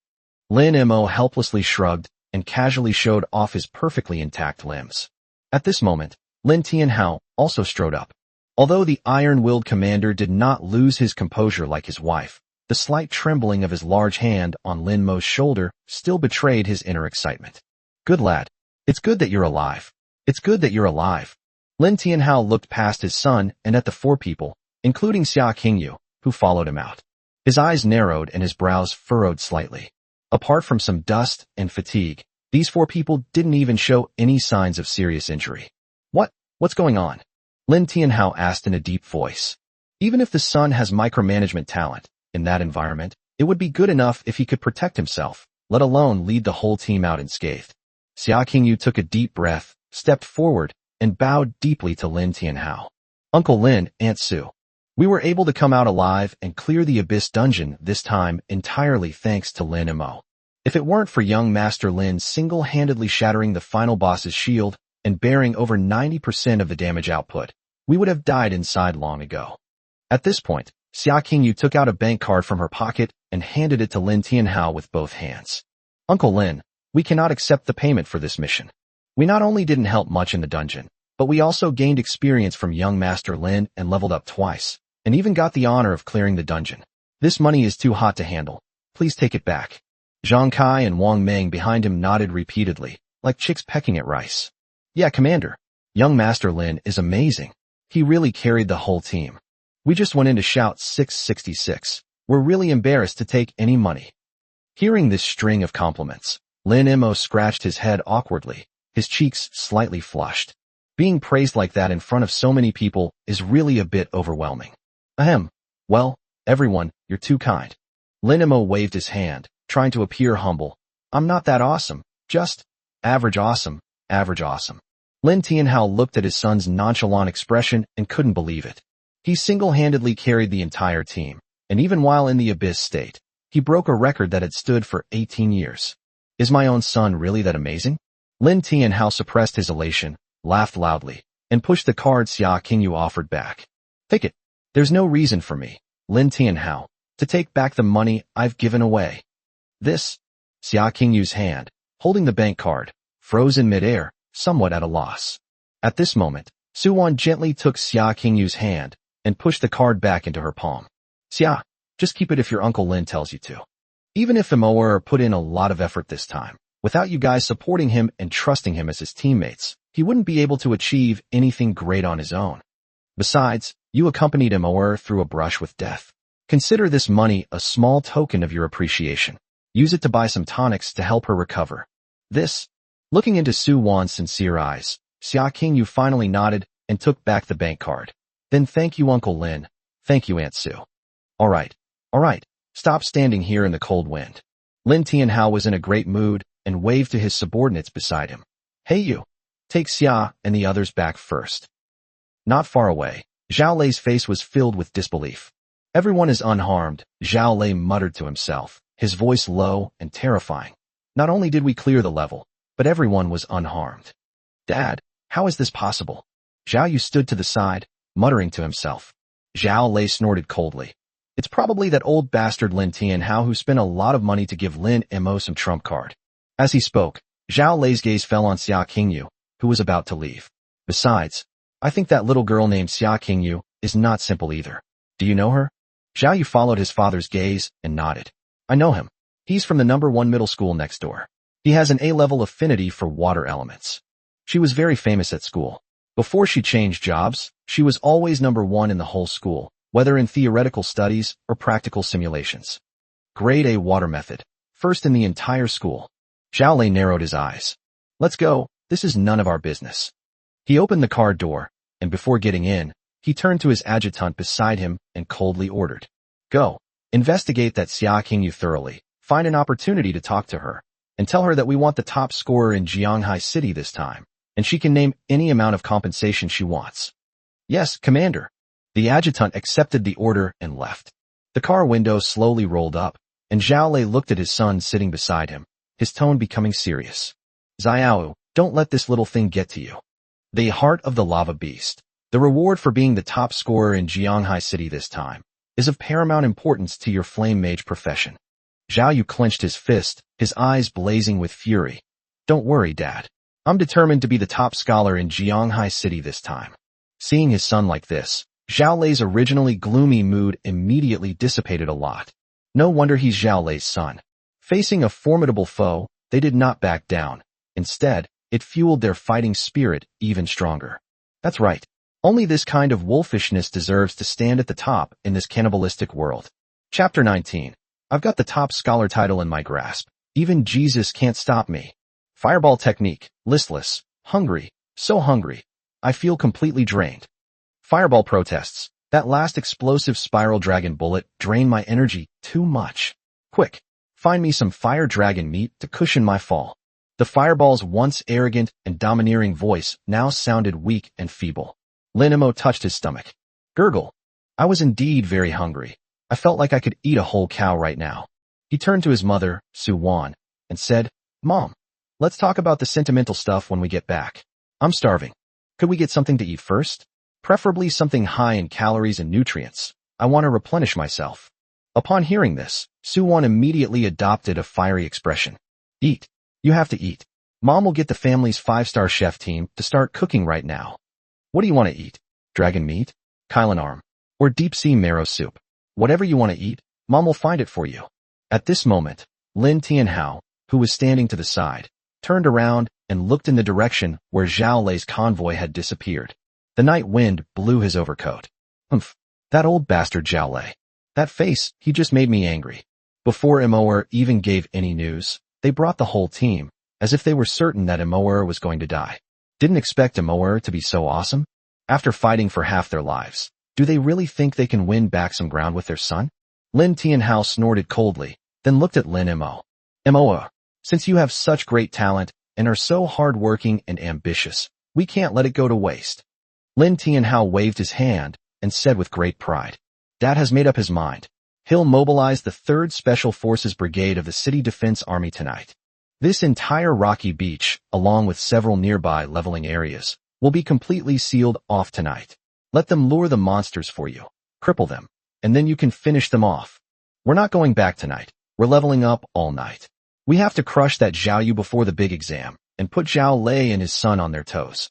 Lin Mo helplessly shrugged and casually showed off his perfectly intact limbs. At this moment, Lin Tianhao also strode up. Although the iron-willed commander did not lose his composure like his wife, the slight trembling of his large hand on Lin Mo's shoulder still betrayed his inner excitement. Good lad. It's good that you're alive. It's good that you're alive. Lin Tianhao looked past his son and at the 4 people, including Xia Qingyu, who followed him out. His eyes narrowed and his brows furrowed slightly. Apart from some dust and fatigue, these 4 people didn't even show any signs of serious injury. What's going on? Lin Tianhao asked in a deep voice. Even if the son has micromanagement talent, in that environment, it would be good enough if he could protect himself, let alone lead the whole team out unscathed. Xia Qingyu took a deep breath, stepped forward, and bowed deeply to Lin Tianhao. Uncle Lin, Aunt Su. We were able to come out alive and clear the Abyss dungeon this time entirely thanks to Lin Mo. If it weren't for young Master Lin single-handedly shattering the final boss's shield and bearing over 90% of the damage output, we would have died inside long ago. At this point, Xia Qingyu took out a bank card from her pocket and handed it to Lin Tianhao with both hands. Uncle Lin, we cannot accept the payment for this mission. We not only didn't help much in the dungeon, but we also gained experience from young Master Lin and leveled up twice, and even got the honor of clearing the dungeon. This money is too hot to handle. Please take it back. Zhang Kai and Wang Ming behind him nodded repeatedly, like chicks pecking at rice. Yeah, Commander. Young Master Lin is amazing. He really carried the whole team. We just went in to shout 666. We're really embarrassed to take any money. Hearing this string of compliments, Lin Mo scratched his head awkwardly, his cheeks slightly flushed. Being praised like that in front of so many people is really a bit overwhelming. Ahem. Well, everyone, you're too kind. Lin Mo waved his hand, trying to appear humble. I'm not that awesome, just average awesome, average awesome. Lin Tianhao looked at his son's nonchalant expression and couldn't believe it. He single-handedly carried the entire team, and even while in the abyss state, he broke a record that had stood for 18 years. Is my own son really that amazing? Lin Tianhao suppressed his elation, laughed loudly, and pushed the card Xia Qingyu offered back. Take it. There's no reason for me, Lin Tianhao, to take back the money I've given away. This, Xia Qingyu's hand, holding the bank card, froze in midair, somewhat at a loss. At this moment, Su Wan gently took Xia Qingyu's hand and pushed the card back into her palm. Xia, just keep it if your Uncle Lin tells you to. Even if Imoer put in a lot of effort this time, without you guys supporting him and trusting him as his teammates, he wouldn't be able to achieve anything great on his own. Besides, you accompanied Imoer through a brush with death. Consider this money a small token of your appreciation. Use it to buy some tonics to help her recover. This, looking into Su Wan's sincere eyes, Xia Qingyu finally nodded and took back the bank card. Then thank you, Uncle Lin. Thank you, Aunt Su. All right. Stop standing here in the cold wind. Lin Tianhao was in a great mood and waved to his subordinates beside him. Hey you. Take Xia and the others back first. Not far away, Zhao Lei's face was filled with disbelief. Everyone is unharmed, Zhao Lei muttered to himself, his voice low and terrifying. Not only did we clear the level, but everyone was unharmed. Dad, how is this possible? Zhao Yu stood to the side, muttering to himself. Zhao Lei snorted coldly. It's probably that old bastard Lin Tianhao who spent a lot of money to give Lin Mo some trump card. As he spoke, Zhao Lei's gaze fell on Xia Qingyu, who was about to leave. Besides, I think that little girl named Xia Qingyu is not simple either. Do you know her? Zhao Yu followed his father's gaze and nodded. I know him. He's from the number 1 middle school next door. He has an A-level affinity for water elements. She was very famous at school. Before she changed jobs, she was always number 1 in the whole school, whether in theoretical studies or practical simulations. Grade A water method, first in the entire school. Zhao Lei narrowed his eyes. Let's go, this is none of our business. He opened the car door, and before getting in, he turned to his adjutant beside him and coldly ordered. Go, investigate that Xia Qingyu thoroughly, find an opportunity to talk to her, and tell her that we want the top scorer in Jianghai City this time, and she can name any amount of compensation she wants. Yes, Commander. The adjutant accepted the order and left. The car window slowly rolled up, and Zhao Lei looked at his son sitting beside him, his tone becoming serious. Xiao, don't let this little thing get to you. The heart of the lava beast, the reward for being the top scorer in Jianghai City this time, is of paramount importance to your flame mage profession. Zhao Yu clenched his fist, his eyes blazing with fury. Don't worry, Dad. I'm determined to be the top scholar in Jianghai City this time. Seeing his son like this, Zhao Lei's originally gloomy mood immediately dissipated a lot. No wonder he's Zhao Lei's son. Facing a formidable foe, they did not back down. Instead, it fueled their fighting spirit even stronger. That's right. Only this kind of wolfishness deserves to stand at the top in this cannibalistic world. Chapter 19. I've got the top scholar title in my grasp. Even Jesus can't stop me. Fireball technique. Listless. Hungry. So hungry. I feel completely drained. Fireball protests. That last explosive spiral dragon bullet drained my energy too much. Quick. Find me some fire dragon meat to cushion my fall. The fireball's once arrogant and domineering voice now sounded weak and feeble. Lin Mo touched his stomach. Gurgle. I was indeed very hungry. I felt like I could eat a whole cow right now. He turned to his mother, Su Wan, and said, Mom, let's talk about the sentimental stuff when we get back. I'm starving. Could we get something to eat first? Preferably something high in calories and nutrients. I want to replenish myself. Upon hearing this, Su Wan immediately adopted a fiery expression. Eat. You have to eat. Mom will get the family's 5-star chef team to start cooking right now. What do you want to eat? Dragon meat? Kylan arm? Or deep-sea marrow soup? Whatever you want to eat, Mom will find it for you. At this moment, Lin Tianhao, who was standing to the side, turned around and looked in the direction where Zhao Lei's convoy had disappeared. The night wind blew his overcoat. Humph, that old bastard Zhao Lei. That face, he just made me angry. Before Imoer even gave any news, they brought the whole team, as if they were certain that Imoer was going to die. Didn't expect Imoer to be so awesome? After fighting for half their lives, do they really think they can win back some ground with their son? Lin Tianhao snorted coldly, then looked at Lin Mo. Imoer, since you have such great talent and are so hard-working and ambitious, We can't let it go to waste. Lin Tianhao waved his hand and said with great pride, Dad has made up his mind. He'll mobilize the 3rd Special Forces Brigade of the City Defense Army tonight. This entire rocky beach, along with several nearby leveling areas, will be completely sealed off tonight. Let them lure the monsters for you, cripple them, and then you can finish them off. We're not going back tonight. We're leveling up all night. We have to crush that Zhao Yu before the big exam and put Zhao Lei and his son on their toes.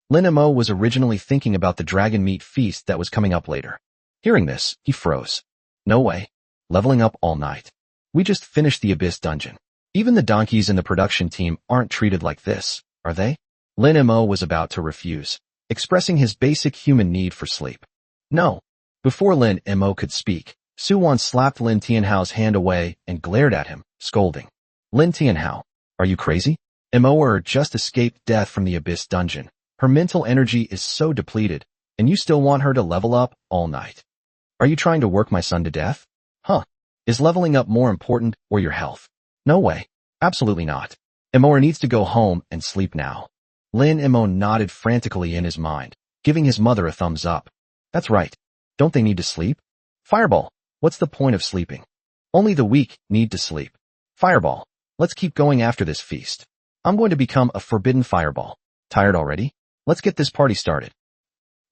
Lin Mo was originally thinking about the dragon meat feast that was coming up later. Hearing this, he froze. No way. Leveling up all night. We just finished the Abyss dungeon. Even the donkeys in the production team aren't treated like this, are they? Lin Mo was about to refuse, expressing his basic human need for sleep. No. Before Lin Mo could speak, Su Wan slapped Lin Tianhao's hand away and glared at him, scolding. Lin Tianhao, are you crazy? Mo just escaped death from the Abyss dungeon. Her mental energy is so depleted, and you still want her to level up all night. Are you trying to work my son to death? Huh? Is leveling up more important or your health? No way. Absolutely not. Mo needs to go home and sleep now. Lin Mo nodded frantically in his mind, giving his mother a thumbs up. That's right. Don't they need to sleep? Fireball, what's the point of sleeping? Only the weak need to sleep. Fireball, let's keep going after this feast. I'm going to become a forbidden fireball. Tired already? Let's get this party started.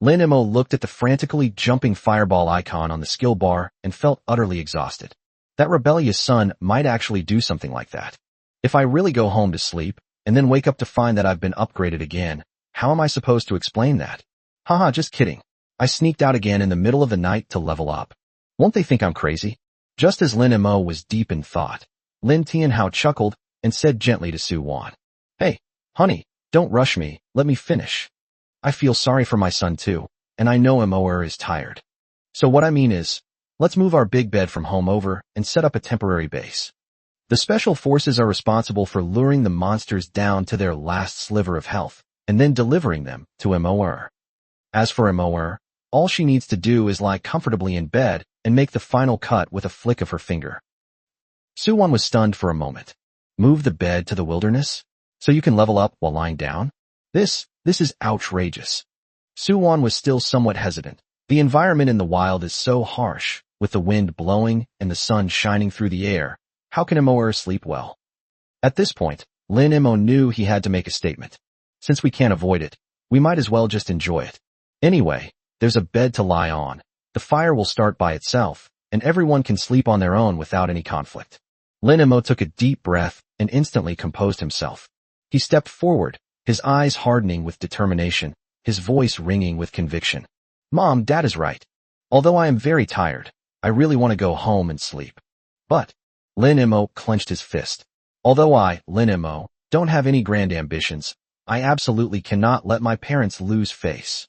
Lin Mo looked at the frantically jumping fireball icon on the skill bar and felt utterly exhausted. That rebellious son might actually do something like that. If I really go home to sleep, and then wake up to find that I've been upgraded again, how am I supposed to explain that? Haha, just kidding. I sneaked out again in the middle of the night to level up. Won't they think I'm crazy? Just as Lin Mo was deep in thought, Lin Tianhao chuckled and said gently to Su Wan, Hey, honey, don't rush me, let me finish. I feel sorry for my son too, and I know Mo is tired. So what I mean is, let's move our big bed from home over and set up a temporary base. The special forces are responsible for luring the monsters down to their last sliver of health, and then delivering them to Mo. As for Mo, all she needs to do is lie comfortably in bed and make the final cut with a flick of her finger. Su Wan was stunned for a moment. Move the bed to the wilderness? So you can level up while lying down? This is outrageous. Su Wan was still somewhat hesitant. The environment in the wild is so harsh, with the wind blowing and the sun shining through the air. How can Mo sleep well? At this point, Lin Mo knew he had to make a statement. Since we can't avoid it, we might as well just enjoy it. Anyway, there's a bed to lie on. The fire will start by itself, and everyone can sleep on their own without any conflict. Lin Mo took a deep breath and instantly composed himself. He stepped forward, his eyes hardening with determination, his voice ringing with conviction. Mom, Dad is right. Although I am very tired, I really want to go home and sleep. But Lin Mo clenched his fist. Although I, Lin Mo, don't have any grand ambitions, I absolutely cannot let my parents lose face.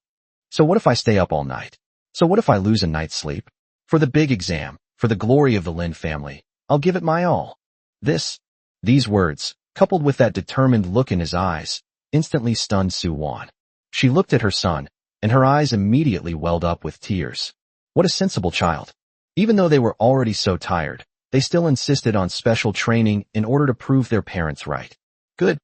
So what if I stay up all night? So what if I lose a night's sleep? For the big exam, for the glory of the Lin family, I'll give it my all. These words, coupled with that determined look in his eyes, instantly stunned Su Wan. She looked at her son, and her eyes immediately welled up with tears. What a sensible child. Even though they were already so tired, they still insisted on special training in order to prove their parents right. Good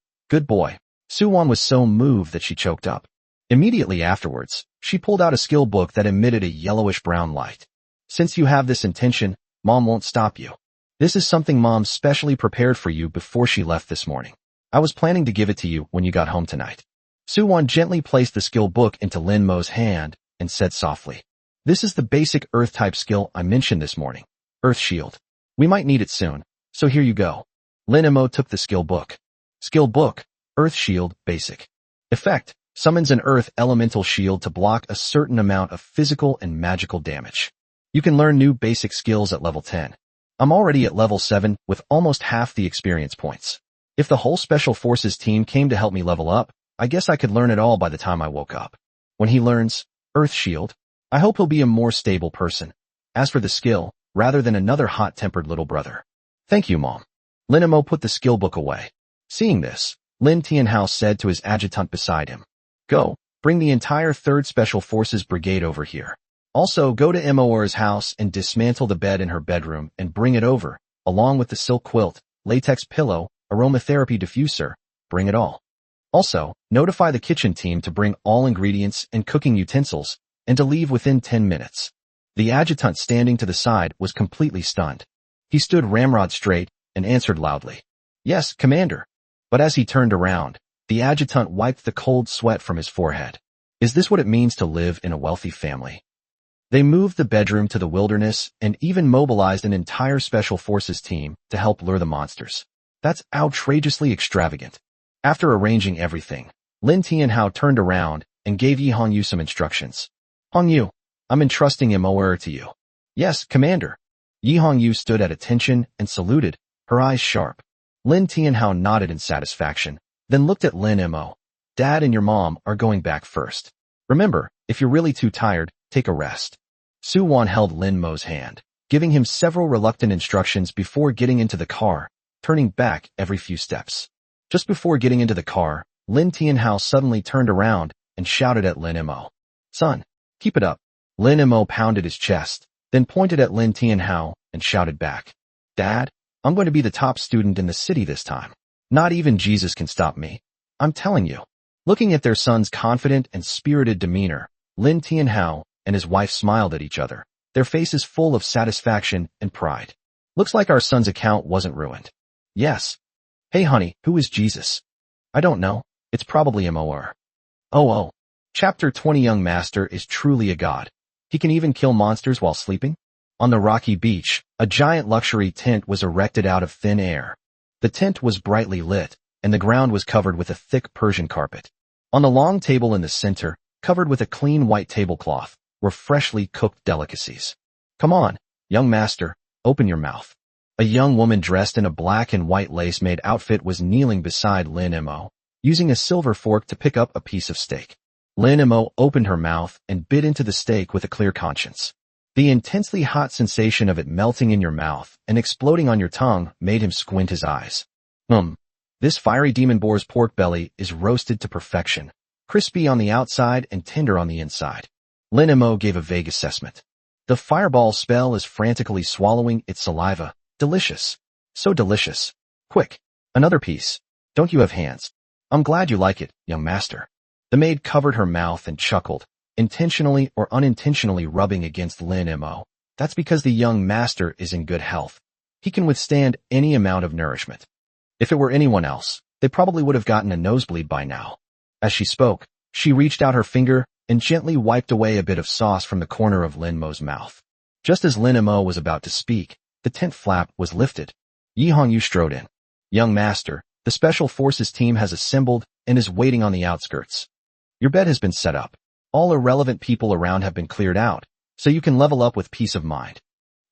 boy. Su Wan was so moved that she choked up. Immediately afterwards, she pulled out a skill book that emitted a yellowish-brown light. Since you have this intention, Mom won't stop you. This is something Mom specially prepared for you before she left this morning. I was planning to give it to you when you got home tonight. Su Wan gently placed the skill book into Lin Mo's hand and said softly, This is the basic Earth-type skill I mentioned this morning. Earth Shield. We might need it soon, so here you go. Lin Mo took the skill book. Skill book, Earth Shield, Basic. Effect, summons an Earth elemental shield to block a certain amount of physical and magical damage. You can learn new basic skills at level 10. I'm already at level 7 with almost half the experience points. If the whole Special Forces team came to help me level up, I guess I could learn it all by the time I woke up. When he learns Earth Shield, I hope he'll be a more stable person. As for the skill, rather than another hot-tempered little brother. Thank you, Mom. Lin Mo put the skill book away. Seeing this, Lin Tianhao said to his adjutant beside him, Go, bring the entire 3rd Special Forces Brigade over here. Also, go to Mo's house and dismantle the bed in her bedroom and bring it over, along with the silk quilt, latex pillow, aromatherapy diffuser, bring it all. Also, notify the kitchen team to bring all ingredients and cooking utensils and to leave within 10 minutes. The adjutant standing to the side was completely stunned. He stood ramrod straight and answered loudly, "Yes, Commander." But as he turned around, the adjutant wiped the cold sweat from his forehead. Is this what it means to live in a wealthy family? They moved the bedroom to the wilderness and even mobilized an entire special forces team to help lure the monsters. That's outrageously extravagant. After arranging everything, Lin Tianhao turned around and gave Yi Hongyu some instructions. "Hongyu, I'm entrusting MOR to you." "Yes, Commander." Yi Hongyu stood at attention and saluted, her eyes sharp. Lin Tianhao nodded in satisfaction, then looked at Lin Mo. "Dad and your mom are going back first. Remember, if you're really too tired, take a rest." Su Wan held Lin Mo's hand, giving him several reluctant instructions before getting into the car, turning back every few steps. Just before getting into the car, Lin Tianhao suddenly turned around and shouted at Lin Mo. "Son, keep it up." Lin Mo pounded his chest, then pointed at Lin Tianhao and shouted back, "Dad, I'm going to be the top student in the city this time. Not even Jesus can stop me. I'm telling you." Looking at their son's confident and spirited demeanor, Lin Tianhao and his wife smiled at each other, their faces full of satisfaction and pride. "Looks like our son's account wasn't ruined." "Yes." "Hey honey, who is Jesus?" "I don't know. It's probably MOR. Oh. Chapter 20. Young Master is truly a god. He can even kill monsters while sleeping? On the rocky beach, a giant luxury tent was erected out of thin air. The tent was brightly lit, and the ground was covered with a thick Persian carpet. On the long table in the center, covered with a clean white tablecloth, were freshly cooked delicacies. "Come on, young master, open your mouth." A young woman dressed in a black and white lace-made outfit was kneeling beside Lin Mo, using a silver fork to pick up a piece of steak. Lin Mo opened her mouth and bit into the steak with a clear conscience. The intensely hot sensation of it melting in your mouth and exploding on your tongue made him squint his eyes. This fiery demon boar's pork belly is roasted to perfection, crispy on the outside and tender on the inside. Lin Mo gave a vague assessment. The fireball spell is frantically swallowing its saliva. Delicious. So delicious. Quick, another piece. Don't you have hands? I'm glad you like it, young master. The maid covered her mouth and chuckled, intentionally or unintentionally rubbing against Lin Mo. That's because the young master is in good health. He can withstand any amount of nourishment. If it were anyone else, they probably would have gotten a nosebleed by now. As she spoke, she reached out her finger and gently wiped away a bit of sauce from the corner of Lin Mo's mouth. Just as Lin Mo was about to speak, the tent flap was lifted. Yi Hongyu strode in. "Young master, the special forces team has assembled and is waiting on the outskirts. Your bed has been set up. All irrelevant people around have been cleared out, so you can level up with peace of mind."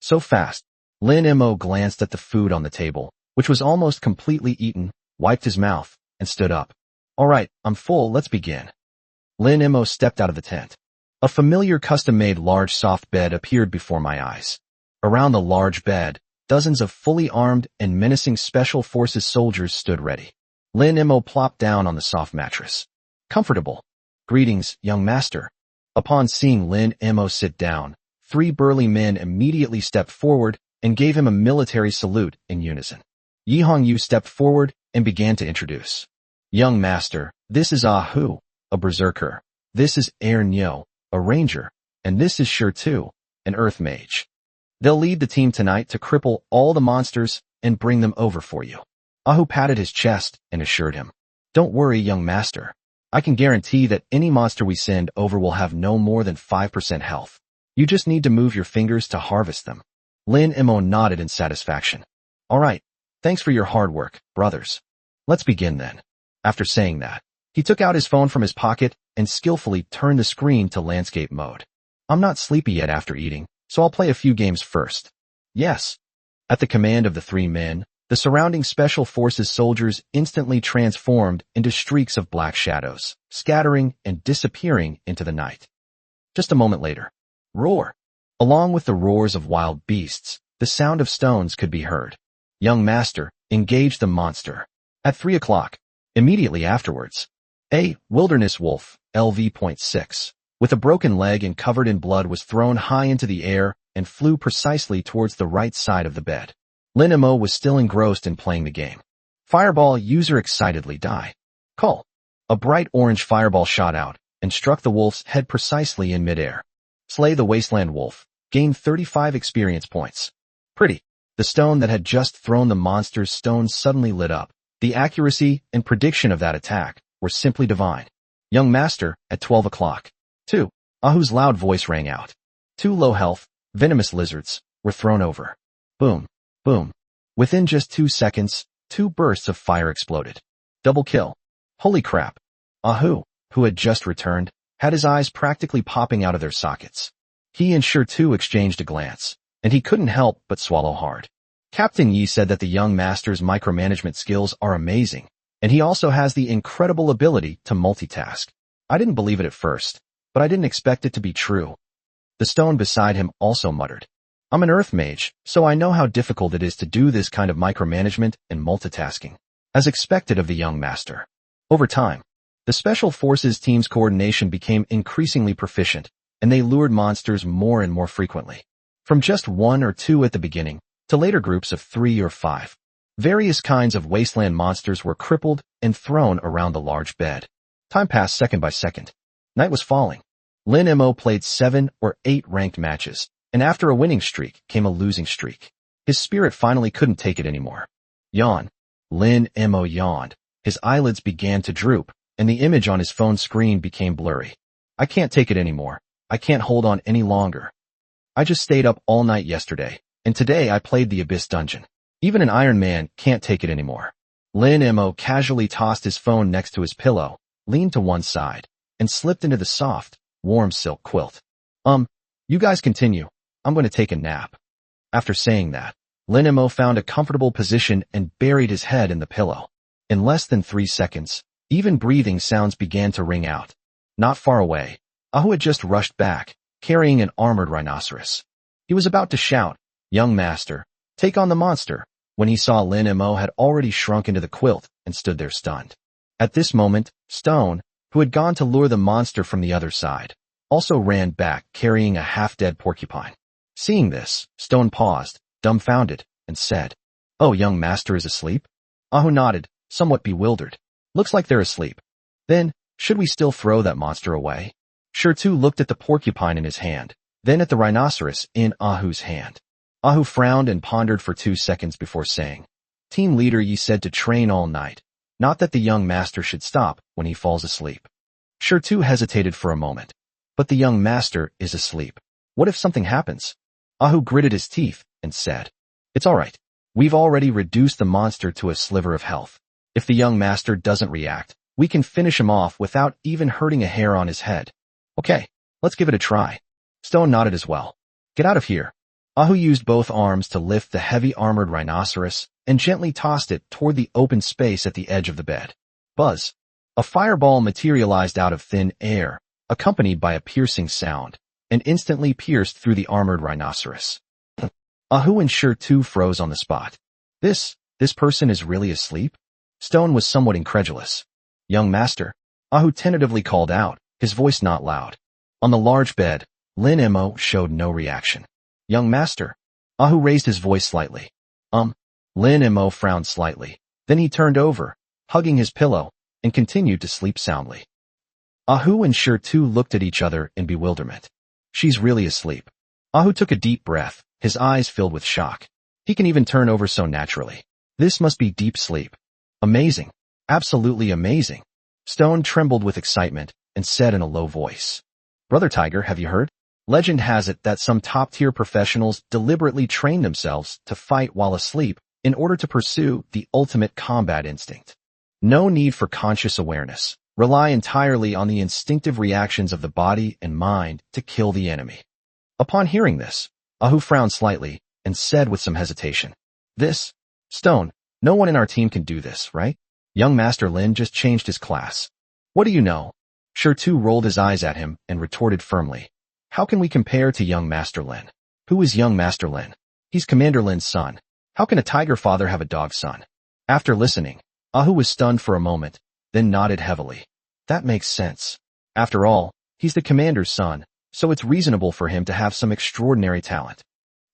So fast, Lin Mo glanced at the food on the table, which was almost completely eaten, wiped his mouth, and stood up. "All right, I'm full, let's begin." Lin Mo stepped out of the tent. A familiar custom-made large soft bed appeared before my eyes. Around the large bed, dozens of fully armed and menacing special forces soldiers stood ready. Lin Mo plopped down on the soft mattress. "Comfortable. Greetings, young master." Upon seeing Lin Mo sit down, 3 burly men immediately stepped forward and gave him a military salute in unison. Yi Hongyu stepped forward and began to introduce. "Young master, this is Ah Hu, a berserker. This is Er Nyo, a ranger. And this is Shur Tu, an earth mage. They'll lead the team tonight to cripple all the monsters and bring them over for you." Ahu patted his chest and assured him, "Don't worry, young master. I can guarantee that any monster we send over will have no more than 5% health. You just need to move your fingers to harvest them." Lin Mo nodded in satisfaction. "All right. Thanks for your hard work, brothers. Let's begin then." After saying that, he took out his phone from his pocket and skillfully turned the screen to landscape mode. "I'm not sleepy yet after eating, so I'll play a few games first." "Yes." At the command of the 3 men, the surrounding special forces soldiers instantly transformed into streaks of black shadows, scattering and disappearing into the night. Just a moment later, roar! Along with the roars of wild beasts, the sound of stones could be heard. "Young master, engage the monster." At 3 o'clock, immediately afterwards, a wilderness wolf, LV.6, with a broken leg and covered in blood was thrown high into the air and flew precisely towards the right side of the bed. Lin Mo was still engrossed in playing the game. "Fireball user excitedly die. Call." A bright orange fireball shot out and struck the wolf's head precisely in midair. Slay the Wasteland Wolf. Gain 35 experience points. Pretty. The stone that had just thrown the monster's stone suddenly lit up. The accuracy and prediction of that attack were simply divine. Young Master, at 12 o'clock. 2. Ahu's loud voice rang out. 2 low health, venomous lizards were thrown over. Boom. Boom. Within just 2 seconds, 2 bursts of fire exploded. Double kill. Holy crap. Ahu, who had just returned, had his eyes practically popping out of their sockets. He and Shur2 exchanged a glance, and he couldn't help but swallow hard. Captain Yi said that the young master's micromanagement skills are amazing, and he also has the incredible ability to multitask. I didn't believe it at first, but I didn't expect it to be true. The stone beside him also muttered. I'm an earth mage, so I know how difficult it is to do this kind of micromanagement and multitasking, as expected of the young master. Over time, the Special Forces team's coordination became increasingly proficient, and they lured monsters more and more frequently. From just 1 or 2 at the beginning, to later groups of 3 or 5. Various kinds of wasteland monsters were crippled and thrown around the large bed. Time passed second by second. Night was falling. Lin Mo played 7 or 8 ranked matches, and after a winning streak came a losing streak. His spirit finally couldn't take it anymore. Yawn. Lin Mo yawned. His eyelids began to droop, and the image on his phone screen became blurry. I can't take it anymore. I can't hold on any longer. I just stayed up all night yesterday, and today I played the Abyss Dungeon. Even an Iron Man can't take it anymore. Lin Mo casually tossed his phone next to his pillow, leaned to one side, and slipped into the soft, warm silk quilt. You guys continue. I'm going to take a nap. After saying that, Lin Mo found a comfortable position and buried his head in the pillow. In less than 3 seconds, even breathing sounds began to ring out. Not far away, Ahu had just rushed back, carrying an armored rhinoceros. He was about to shout, "Young master, take on the monster," when he saw Lin Mo had already shrunk into the quilt and stood there stunned. At this moment, Stone, who had gone to lure the monster from the other side, also ran back carrying a half-dead porcupine. Seeing this, Stone paused, dumbfounded, and said, "Oh, young master is asleep?" Ahu nodded, somewhat bewildered. "Looks like they're asleep. Then, should we still throw that monster away?" Shur2 looked at the porcupine in his hand, then at the rhinoceros in Ahu's hand. Ahu frowned and pondered for 2 seconds before saying, "Team leader Yi said to train all night, not that the young master should stop when he falls asleep." Shur2 hesitated for a moment. "But the young master is asleep. What if something happens?" Ahu gritted his teeth and said, "It's all right. We've already reduced the monster to a sliver of health. If the young master doesn't react, we can finish him off without even hurting a hair on his head. Okay, let's give it a try." Stone nodded as well. "Get out of here." Ahu used both arms to lift the heavy armored rhinoceros and gently tossed it toward the open space at the edge of the bed. Buzz. A fireball materialized out of thin air, accompanied by a piercing sound, and instantly pierced through the armored rhinoceros. Ahu and Shur2 froze on the spot. This person is really asleep? Stone was somewhat incredulous. "Young master," Ahu tentatively called out, his voice not loud. On the large bed, Lin Mo showed no reaction. "Young master." Ahu raised his voice slightly. Lin Mo frowned slightly. Then he turned over, hugging his pillow, and continued to sleep soundly. Ahu and Shur2 looked at each other in bewilderment. "She's really asleep." Ahu took a deep breath, his eyes filled with shock. He can even turn over so naturally. This must be deep sleep. Amazing. Absolutely amazing. Stone trembled with excitement and said in a low voice, "Brother Tiger, have you heard? Legend has it that some top-tier professionals deliberately train themselves to fight while asleep in order to pursue the ultimate combat instinct. No need for conscious awareness. Rely entirely on the instinctive reactions of the body and mind to kill the enemy." Upon hearing this, Ahu frowned slightly and said with some hesitation, Stone, no one in our team can do this, right? Young Master Lin just changed his class. What do you know?" Shur2 rolled his eyes at him and retorted firmly, "How can we compare to young Master Lin? Who is young Master Lin? He's Commander Lin's son. How can a tiger father have a dog son?" After listening, Ahu was stunned for a moment, then nodded heavily. That makes sense. After all, he's the commander's son, so it's reasonable for him to have some extraordinary talent.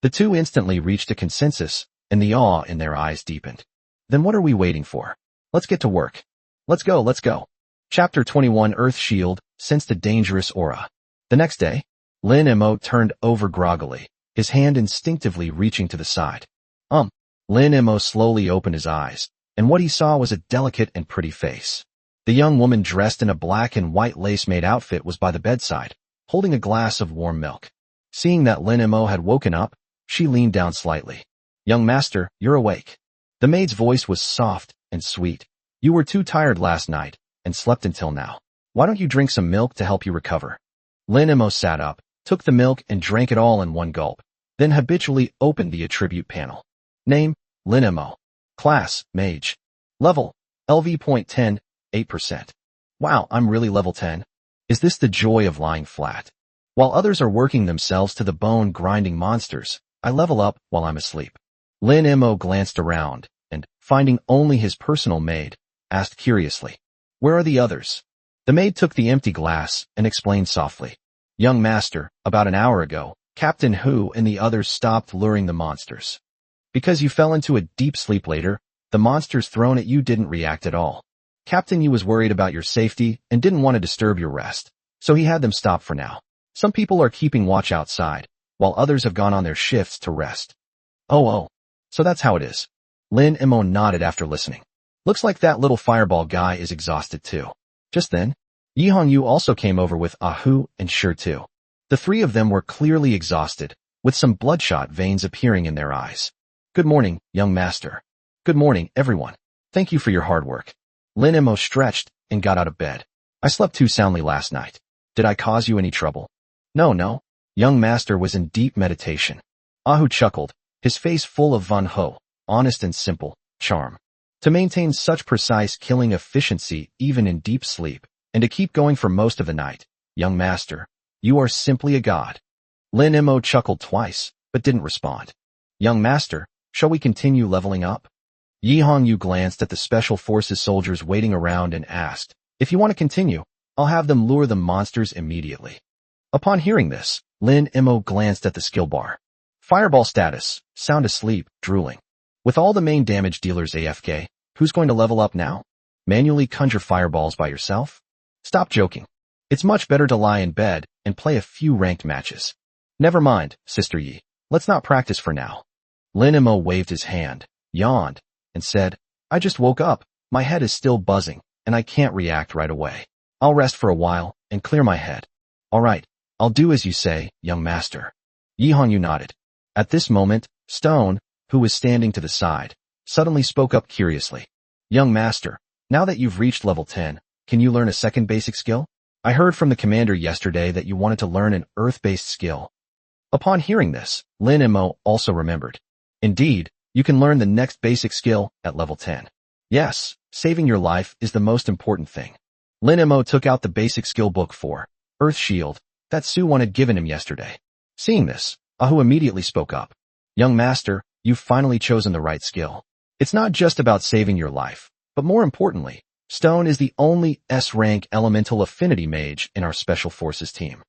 The two instantly reached a consensus, and the awe in their eyes deepened. "Then what are we waiting for? Let's get to work. Let's go. Chapter 21 Earth Shield sensed a dangerous aura. The next day, Lin Mo turned over groggily, his hand instinctively reaching to the side. Lin Mo slowly opened his eyes, and what he saw was a delicate and pretty face. The young woman dressed in a black and white lace-made outfit was by the bedside, holding a glass of warm milk. Seeing that Lin Mo had woken up, she leaned down slightly. "Young master, you're awake." The maid's voice was soft and sweet. "You were too tired last night and slept until now. Why don't you drink some milk to help you recover?" Lin Mo sat up, took the milk and drank it all in one gulp, then habitually opened the attribute panel. Name, Lin Mo. Class, Mage. Level, LV.10, 8%. Wow, I'm really level 10. Is this the joy of lying flat? While others are working themselves to the bone grinding monsters, I level up while I'm asleep. Lin Mo glanced around, and, finding only his personal maid, asked curiously, "Where are the others?" The maid took the empty glass and explained softly, "Young master, about an hour ago, Captain Hu and the others stopped luring the monsters. Because you fell into a deep sleep later, the monsters thrown at you didn't react at all. Captain Yu was worried about your safety and didn't want to disturb your rest, so he had them stop for now. Some people are keeping watch outside, while others have gone on their shifts to rest." Oh, so that's how it is. Lin Mo nodded after listening. Looks like that little fireball guy is exhausted too. Just then, Yi Hongyu also came over with Ahu and Shirtu. The three of them were clearly exhausted, with some bloodshot veins appearing in their eyes. "Good morning, young master." "Good morning, everyone. Thank you for your hard work." Lin Mo stretched and got out of bed. "I slept too soundly last night. Did I cause you any trouble?" No. Young master was in deep meditation. Ahu chuckled, his face full of Van Ho, honest and simple, charm. To maintain such precise killing efficiency even in deep sleep, and to keep going for most of the night, young master, you are simply a god. Lin Mo chuckled twice, but didn't respond. "Young master, shall we continue leveling up?" Yi Hongyu glanced at the Special Forces soldiers waiting around and asked, "If you want to continue, I'll have them lure the monsters immediately." Upon hearing this, Lin Mo glanced at the skill bar. Fireball status, sound asleep, drooling. With all the main damage dealers AFK, who's going to level up now? Manually conjure fireballs by yourself? Stop joking. It's much better to lie in bed and play a few ranked matches. Never mind, Sister Yi. Let's not practice for now. Lin Mo waved his hand, yawned, and said, "I just woke up, my head is still buzzing, and I can't react right away. I'll rest for a while and clear my head." "All right, I'll do as you say, young master." Yi Hongyu nodded. At this moment, Stone, who was standing to the side, suddenly spoke up curiously. "Young master, now that you've reached level 10, can you learn a second basic skill? I heard from the commander yesterday that you wanted to learn an earth-based skill." Upon hearing this, Lin Mo also remembered. Indeed, you can learn the next basic skill at level 10. Yes, saving your life is the most important thing. Lin Mo took out the basic skill book for Earth Shield that Su-Won had given him yesterday. Seeing this, Ahu immediately spoke up. "Young master, you've finally chosen the right skill. It's not just about saving your life, but more importantly, Stone is the only S-rank elemental affinity mage in our Special Forces team."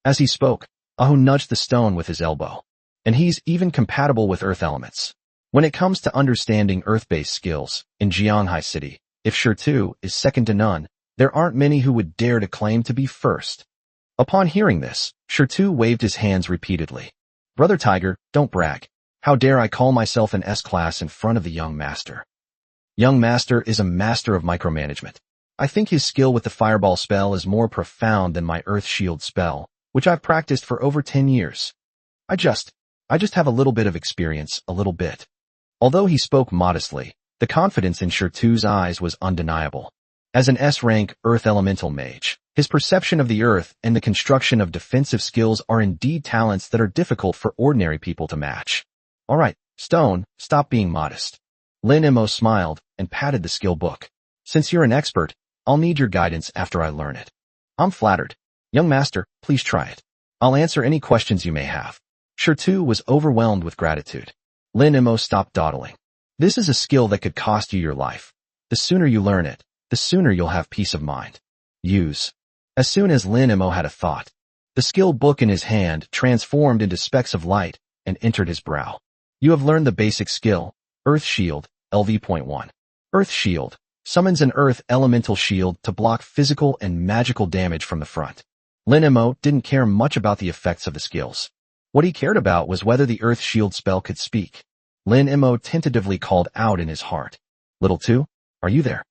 As he spoke, Ahu nudged the stone with his elbow. "And he's even compatible with earth elements. When it comes to understanding earth-based skills, in Jianghai City, if Shirtu is second to none, there aren't many who would dare to claim to be first." Upon hearing this, Shirtu waved his hands repeatedly. "Brother Tiger, don't brag. How dare I call myself an S-class in front of the young master?" Young master is a master of micromanagement. I think his skill with the fireball spell is more profound than my earth shield spell, which I've practiced for over 10 years. I just have a little bit of experience, a little bit. Although he spoke modestly, the confidence in Shirtu's eyes was undeniable. As an S-rank earth elemental mage, his perception of the earth and the construction of defensive skills are indeed talents that are difficult for ordinary people to match. "All right, Stone, stop being modest." Lin Mo smiled and patted the skill book. "Since you're an expert, I'll need your guidance after I learn it." "I'm flattered. Young master, please try it. I'll answer any questions you may have." Shirtu was overwhelmed with gratitude. Lin Mo stopped dawdling. "This is a skill that could cost you your life. The sooner you learn it, the sooner you'll have peace of mind. Use." As soon as Lin Mo had a thought, the skill book in his hand transformed into specks of light and entered his brow. "You have learned the basic skill, Earth Shield, LV.1. Earth Shield, summons an earth elemental shield to block physical and magical damage from the front. Lin Mo didn't care much about the effects of the skills. What he cared about was whether the earth shield spell could speak. Lin Mo tentatively called out in his heart. Little two, are you there?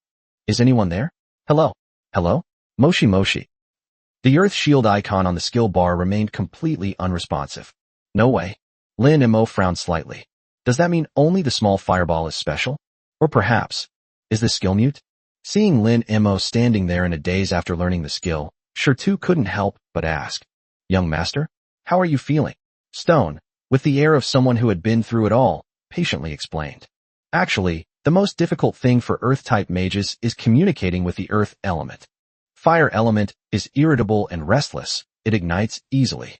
Is anyone there? Hello? Hello? Moshi Moshi. The earth shield icon on the skill bar remained completely unresponsive. No way. Lin Mo frowned slightly. Does that mean only the small fireball is special? Or perhaps, is the skill mute? Seeing Lin Mo standing there in a daze after learning the skill, Shirtu couldn't help but ask. Young master, how are you feeling? Stone, with the air of someone who had been through it all, patiently explained. Actually, the most difficult thing for earth-type mages is communicating with the earth element. Fire element is irritable and restless, it ignites easily.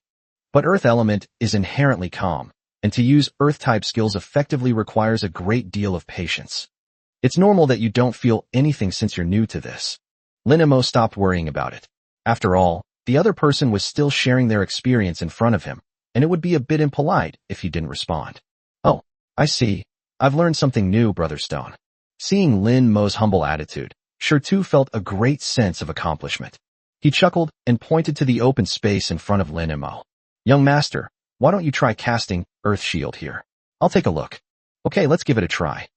But earth element is inherently calm, and to use earth-type skills effectively requires a great deal of patience. It's normal that you don't feel anything since you're new to this. Lin Mo stopped worrying about it. After all, the other person was still sharing their experience in front of him, and it would be a bit impolite if he didn't respond. Oh, I see. I've learned something new, Brother Stone. Seeing Lin Mo's humble attitude, Shirtu felt a great sense of accomplishment. He chuckled and pointed to the open space in front of Lin Mo. Young master, why don't you try casting Earth Shield here? I'll take a look. Okay, let's give it a try.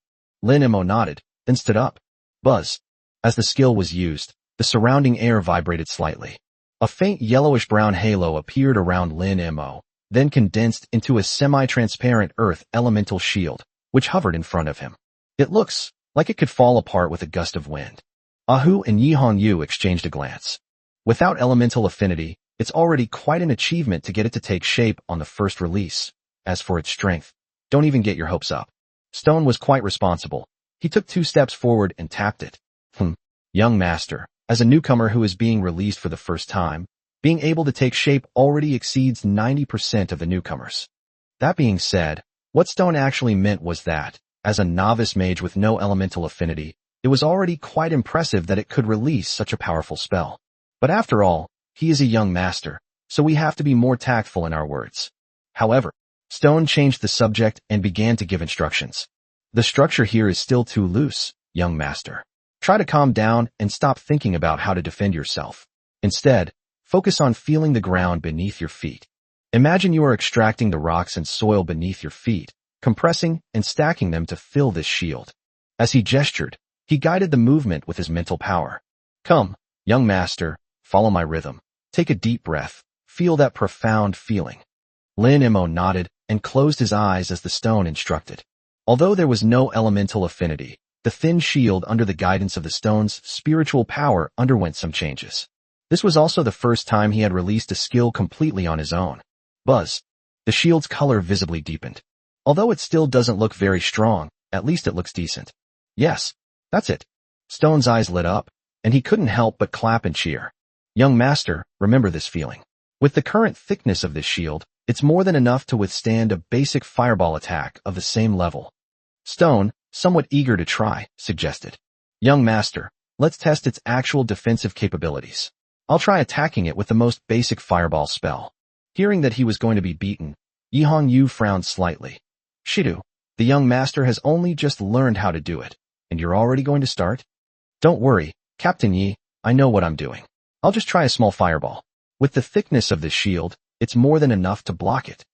Lin Mo nodded, then stood up. Buzz. As the skill was used, the surrounding air vibrated slightly. A faint yellowish-brown halo appeared around Lin Mo, then condensed into a semi-transparent earth elemental shield, which hovered in front of him. It looks like it could fall apart with a gust of wind. Ahu and Yihong Yu exchanged a glance. Without elemental affinity, it's already quite an achievement to get it to take shape on the first release. As for its strength, don't even get your hopes up. Stone was quite responsible. He took 2 steps forward and tapped it. Young master, as a newcomer who is being released for the first time, being able to take shape already exceeds 90% of the newcomers. That being said, what Stone actually meant was that, as a novice mage with no elemental affinity, it was already quite impressive that it could release such a powerful spell. But after all, he is a young master, so we have to be more tactful in our words. However, Stone changed the subject and began to give instructions. The structure here is still too loose, young master. Try to calm down and stop thinking about how to defend yourself. Instead, focus on feeling the ground beneath your feet. Imagine you are extracting the rocks and soil beneath your feet, compressing and stacking them to fill this shield. As he gestured, he guided the movement with his mental power. Come, young master, follow my rhythm. Take a deep breath. Feel that profound feeling. Lin Mo nodded and closed his eyes as the stone instructed. Although there was no elemental affinity, the thin shield under the guidance of the stone's spiritual power underwent some changes. This was also the first time he had released a skill completely on his own. Buzz. The shield's color visibly deepened. Although it still doesn't look very strong, at least it looks decent. Yes, that's it. Stone's eyes lit up, and he couldn't help but clap and cheer. Young master, remember this feeling. With the current thickness of this shield, it's more than enough to withstand a basic fireball attack of the same level. Stone, somewhat eager to try, suggested. Young master, let's test its actual defensive capabilities. I'll try attacking it with the most basic fireball spell. Hearing that he was going to be beaten, Yihong Yu frowned slightly. Shidu, the young master has only just learned how to do it, and you're already going to start? Don't worry, Captain Yi, I know what I'm doing. I'll just try a small fireball. With the thickness of this shield, it's more than enough to block it.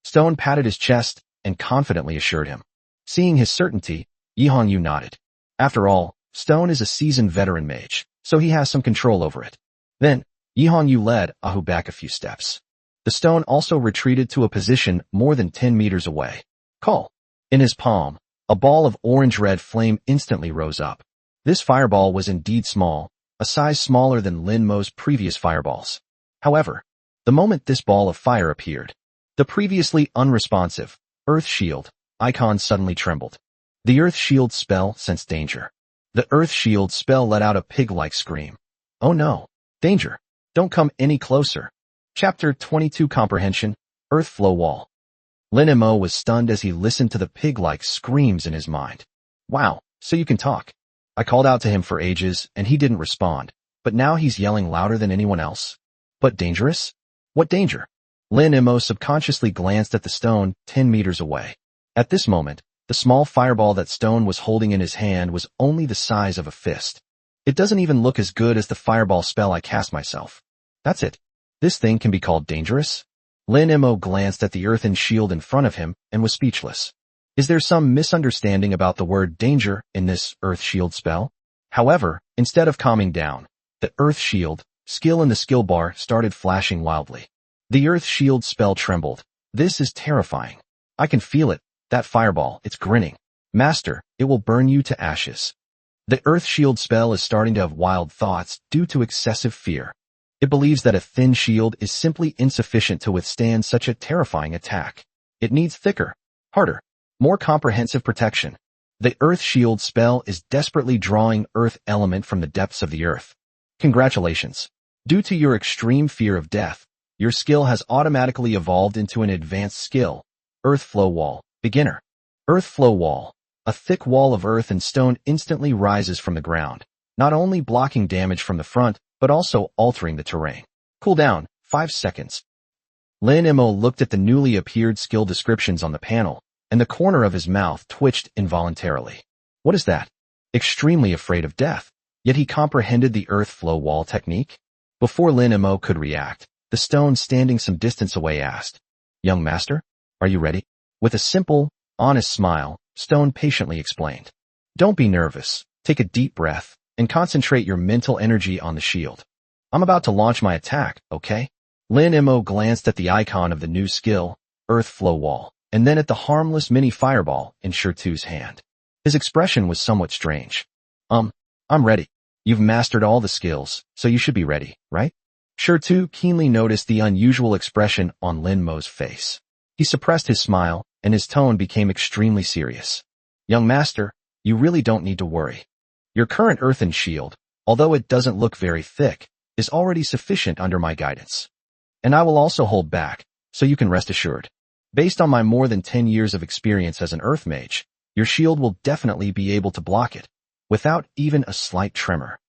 Stone patted his chest and confidently assured him. Seeing his certainty, Yihong Yu nodded. After all, Stone is a seasoned veteran mage, so he has some control over it. Then, Yihong Yu led Ahu back a few steps. The stone also retreated to a position more than 10 meters away. Call. In his palm, a ball of orange-red flame instantly rose up. This fireball was indeed small, a size smaller than Lin Mo's previous fireballs. However, the moment this ball of fire appeared, the previously unresponsive Earth Shield icon suddenly trembled. The Earth Shield spell sensed danger. The Earth Shield spell let out a pig-like scream. Oh no! Danger! Don't come any closer! Chapter 22 Comprehension, Earth Flow Wall. Lin Mo was stunned as he listened to the pig-like screams in his mind. Wow, so you can talk. I called out to him for ages, and he didn't respond, but now he's yelling louder than anyone else. But dangerous? What danger? Lin Mo subconsciously glanced at the stone 10 meters away. At this moment, The small fireball that Stone was holding in his hand was only the size of a fist. It doesn't even look as good as the fireball spell I cast myself. That's it. This thing can be called dangerous? Lin Mo glanced at the earthen shield in front of him and was speechless. Is there some misunderstanding about the word danger in this earth shield spell? However, instead of calming down, the earth shield skill in the skill bar started flashing wildly. The earth shield spell trembled. This is terrifying. I can feel it. That fireball, it's grinning. Master, it will burn you to ashes. The earth shield spell is starting to have wild thoughts due to excessive fear. It believes that a thin shield is simply insufficient to withstand such a terrifying attack. It needs thicker, harder, more comprehensive protection. The earth shield spell is desperately drawing earth element from the depths of the earth. Congratulations. Due to your extreme fear of death, your skill has automatically evolved into an advanced skill. Earth Flow Wall, Beginner. Earth Flow Wall. A thick wall of earth and stone instantly rises from the ground, not only blocking damage from the front, but also altering the terrain. Cooldown, 5 seconds. Lin Mo looked at the newly appeared skill descriptions on the panel, and the corner of his mouth twitched involuntarily. What is that? Extremely afraid of death. Yet he comprehended the earth flow wall technique. Before Lin Mo could react, the stone standing some distance away asked, "Young master, are you ready?" With a simple, honest smile, Stone patiently explained. Don't be nervous. Take a deep breath and concentrate your mental energy on the shield. I'm about to launch my attack, okay? Lin Mo glanced at the icon of the new skill, Earth Flow Wall, and then at the harmless mini fireball in Shirtu's hand. His expression was somewhat strange. I'm ready. You've mastered all the skills, so you should be ready, right? Shirtu keenly noticed the unusual expression on Lin Mo's face. He suppressed his smile, and his tone became extremely serious. Young master, you really don't need to worry. Your current earthen shield, although it doesn't look very thick, is already sufficient under my guidance. And I will also hold back, so you can rest assured. Based on my more than 10 years of experience as an earth mage, your shield will definitely be able to block it, without even a slight tremor.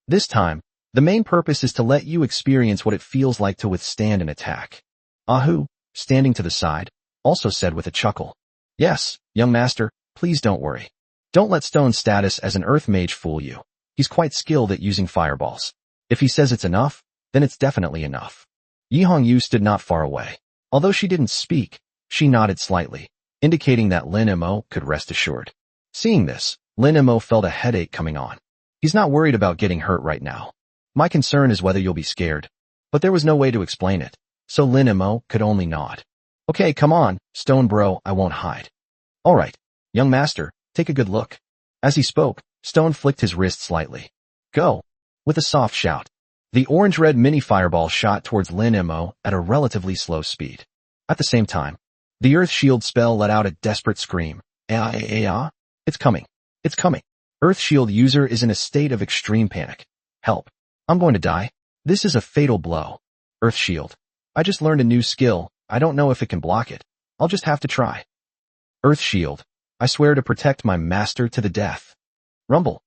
This time, the main purpose is to let you experience what it feels like to withstand an attack. Ahu, standing to the side, also said with a chuckle. Yes, young master, please don't worry. Don't let Stone's status as an earth mage fool you. He's quite skilled at using fireballs. If he says it's enough, then it's definitely enough. Yi Hongyu stood not far away. Although she didn't speak, she nodded slightly, indicating that Lin Mo could rest assured. Seeing this, Lin Mo felt a headache coming on. He's not worried about getting hurt right now. My concern is whether you'll be scared. But there was no way to explain it, so Lin Mo could only nod. Okay, come on, Stone bro, I won't hide. Alright, young master, take a good look. As he spoke, Stone flicked his wrist slightly. Go. With a soft shout, the orange-red mini fireball shot towards Lin Mo at a relatively slow speed. At the same time, the earth shield spell let out a desperate scream. It's coming. It's coming. Earth shield user is in a state of extreme panic. Help. I'm going to die. This is a fatal blow. Earth shield. I just learned a new skill. I don't know if it can block it. I'll just have to try. Earth shield. I swear to protect my master to the death. Rumble.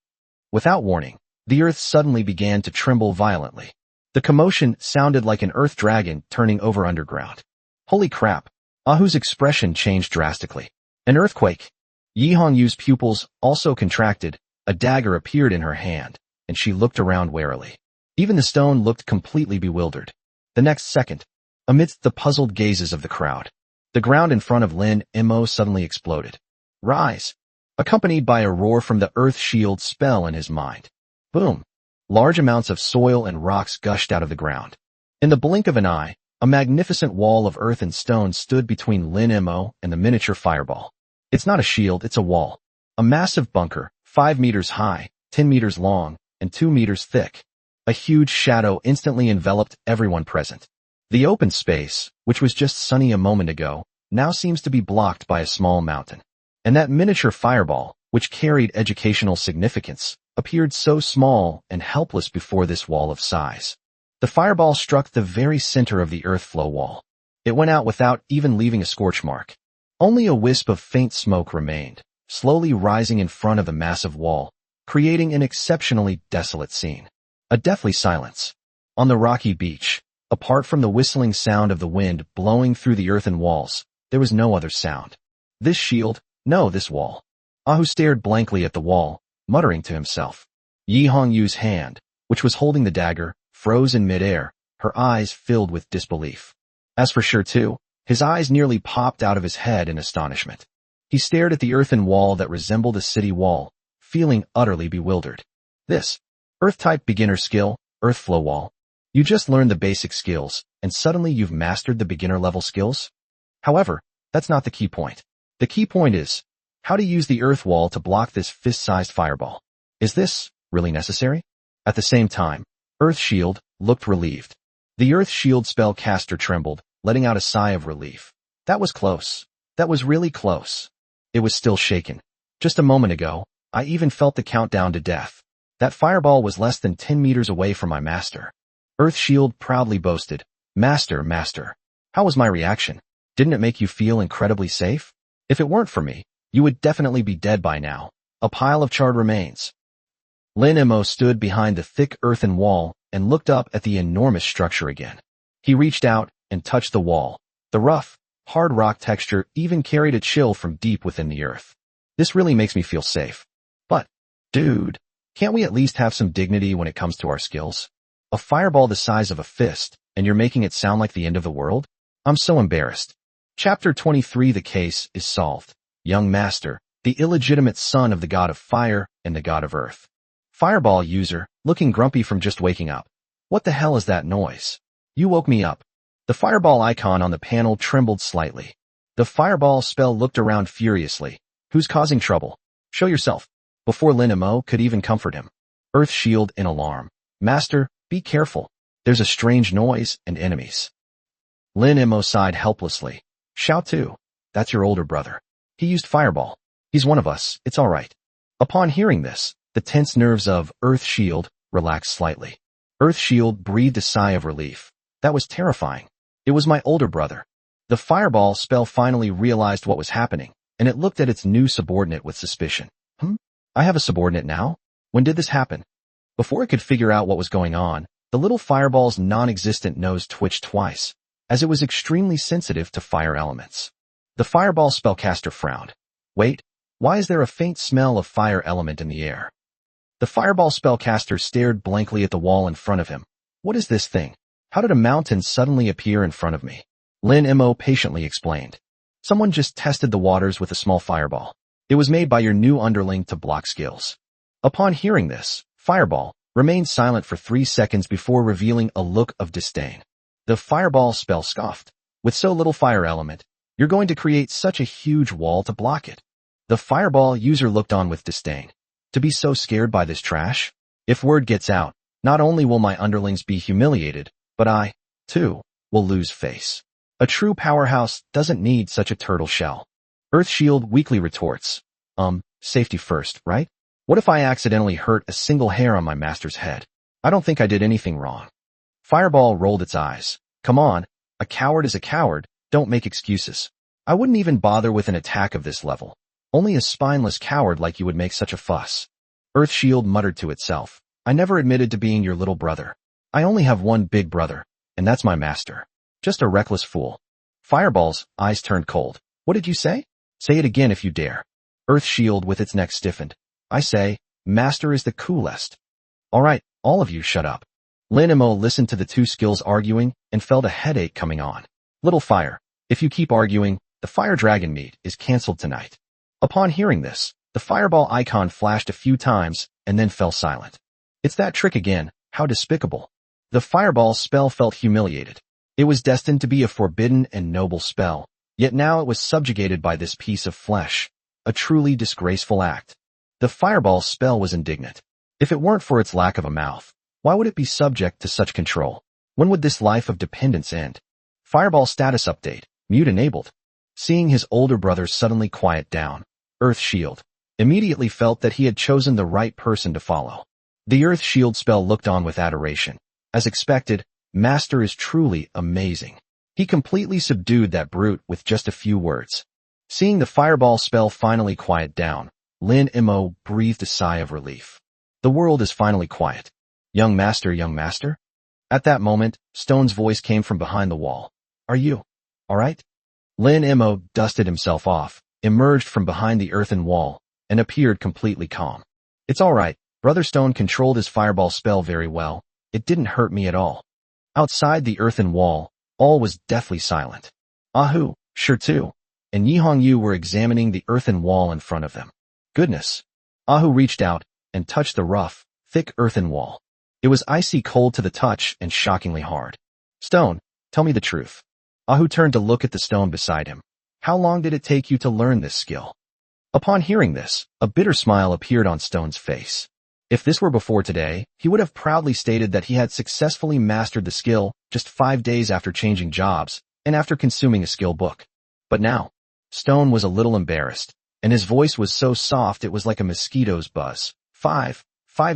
Without warning, the earth suddenly began to tremble violently. The commotion sounded like an earth dragon turning over underground. Holy crap. Ahu's expression changed drastically. An earthquake. Yi Hongyu's pupils also contracted. A dagger appeared in her hand, and she looked around warily. Even the stone looked completely bewildered. The next second, amidst the puzzled gazes of the crowd, the ground in front of Lin Mo suddenly exploded. Rise! Accompanied by a roar from the earth shield spell in his mind. Boom! Large amounts of soil and rocks gushed out of the ground. In the blink of an eye, a magnificent wall of earth and stone stood between Lin Mo and the miniature fireball. It's not a shield, it's a wall. A massive bunker, 5 meters high, 10 meters long, and 2 meters thick. A huge shadow instantly enveloped everyone present. The open space, which was just sunny a moment ago, now seems to be blocked by a small mountain. And that miniature fireball, which carried educational significance, appeared so small and helpless before this wall of size. The fireball struck the very center of the earth flow wall. It went out without even leaving a scorch mark. Only a wisp of faint smoke remained, slowly rising in front of the massive wall, creating an exceptionally desolate scene. A deathly silence. On the rocky beach, apart from the whistling sound of the wind blowing through the earthen walls, there was no other sound. This shield, No, this wall. Ahu stared blankly at the wall, muttering to himself. Yi Hongyu's hand, which was holding the dagger, froze in midair, her eyes filled with disbelief. As for Shi Tu, his eyes nearly popped out of his head in astonishment. He stared at the earthen wall that resembled a city wall, feeling utterly bewildered. This Earth-type beginner skill, Earth Flow Wall. You just learned the basic skills, and suddenly you've mastered the beginner-level skills? However, that's not the key point. The key point is how to use the Earth Wall to block this fist-sized fireball. Is this really necessary? At the same time, Earth Shield looked relieved. The Earth Shield spellcaster trembled, letting out a sigh of relief. That was close. That was really close. It was still shaken. Just a moment ago, I even felt the countdown to death. That fireball was less than 10 meters away from my master. Earth Shield proudly boasted, Master, Master. How was my reaction? Didn't it make you feel incredibly safe? If it weren't for me, you would definitely be dead by now. A pile of charred remains. Lin Mo stood behind the thick earthen wall and looked up at the enormous structure again. He reached out and touched the wall. The rough, hard rock texture even carried a chill from deep within the earth. This really makes me feel safe. But, dude, can't we at least have some dignity when it comes to our skills? A fireball the size of a fist, and you're making it sound like the end of the world? I'm so embarrassed. Chapter 23. The case is solved. Young Master, the illegitimate son of the god of fire and the god of earth. Fireball user, looking grumpy from just waking up. What the hell is that noise? You woke me up. The fireball icon on the panel trembled slightly. The fireball spell looked around furiously. Who's causing trouble? Show yourself. Before Lin Mo could even comfort him. Earth Shield in alarm. Master, be careful. There's a strange noise and enemies. Lin Mo sighed helplessly. Shi Tu, that's your older brother. He used fireball. He's one of us, it's alright. Upon hearing this, the tense nerves of Earth Shield relaxed slightly. Earth Shield breathed a sigh of relief. That was terrifying. It was my older brother. The fireball spell finally realized what was happening, and it looked at its new subordinate with suspicion. I have a subordinate now? When did this happen? Before it could figure out what was going on, the little fireball's non-existent nose twitched twice, as it was extremely sensitive to fire elements. The fireball spellcaster frowned. Wait, why is there a faint smell of fire element in the air? The fireball spellcaster stared blankly at the wall in front of him. What is this thing? How did a mountain suddenly appear in front of me? Lin Mo patiently explained. Someone just tested the waters with a small fireball. It was made by your new underling to block skills. Upon hearing this, Fireball remained silent for 3 seconds before revealing a look of disdain. The fireball spell scoffed. With so little fire element, you're going to create such a huge wall to block it. The fireball user looked on with disdain. To be so scared by this trash? If word gets out, not only will my underlings be humiliated, but I, too, will lose face. A true powerhouse doesn't need such a turtle shell. Earth Shield weakly retorts. Safety first, right? What if I accidentally hurt a single hair on my master's head? I don't think I did anything wrong. Fireball rolled its eyes. Come on, a coward is a coward, don't make excuses. I wouldn't even bother with an attack of this level. Only a spineless coward like you would make such a fuss. Earth Shield muttered to itself. I never admitted to being your little brother. I only have one big brother, and that's my master. Just a reckless fool. Fireball's eyes turned cold. What did you say? Say it again if you dare. Earth Shield with its neck stiffened. I say, Master is the coolest. Alright, all of you shut up. Lin Mo listened to the two skills arguing and felt a headache coming on. Little fire, if you keep arguing, the fire dragon meet is cancelled tonight. Upon hearing this, the fireball icon flashed a few times and then fell silent. It's that trick again, how despicable. The fireball spell felt humiliated. It was destined to be a forbidden and noble spell, yet now it was subjugated by this piece of flesh. A truly disgraceful act. The fireball spell was indignant. If it weren't for its lack of a mouth, why would it be subject to such control? When would this life of dependence end? Fireball status update, mute enabled. Seeing his older brother suddenly quiet down, Earth Shield immediately felt that he had chosen the right person to follow. The Earth Shield spell looked on with adoration. As expected, Master is truly amazing. He completely subdued that brute with just a few words. Seeing the fireball spell finally quiet down, Lin Mo breathed a sigh of relief. The world is finally quiet. Young Master, young Master? At that moment, Stone's voice came from behind the wall. Are you alright? Lin Mo dusted himself off, emerged from behind the earthen wall and appeared completely calm. It's all right. Brother Stone controlled his fireball spell very well. It didn't hurt me at all. Outside the earthen wall, all was deathly silent. Ahu, Shirtu, and Yi Hongyu were examining the earthen wall in front of them. Goodness. Ahu reached out and touched the rough, thick earthen wall. It was icy cold to the touch and shockingly hard. Stone, tell me the truth. Ahu turned to look at the stone beside him. How long did it take you to learn this skill? Upon hearing this, a bitter smile appeared on Stone's face. If this were before today, he would have proudly stated that he had successfully mastered the skill just 5 days after changing jobs and after consuming a skill book. But now, Stone was a little embarrassed, and his voice was so soft it was like a mosquito's buzz. 5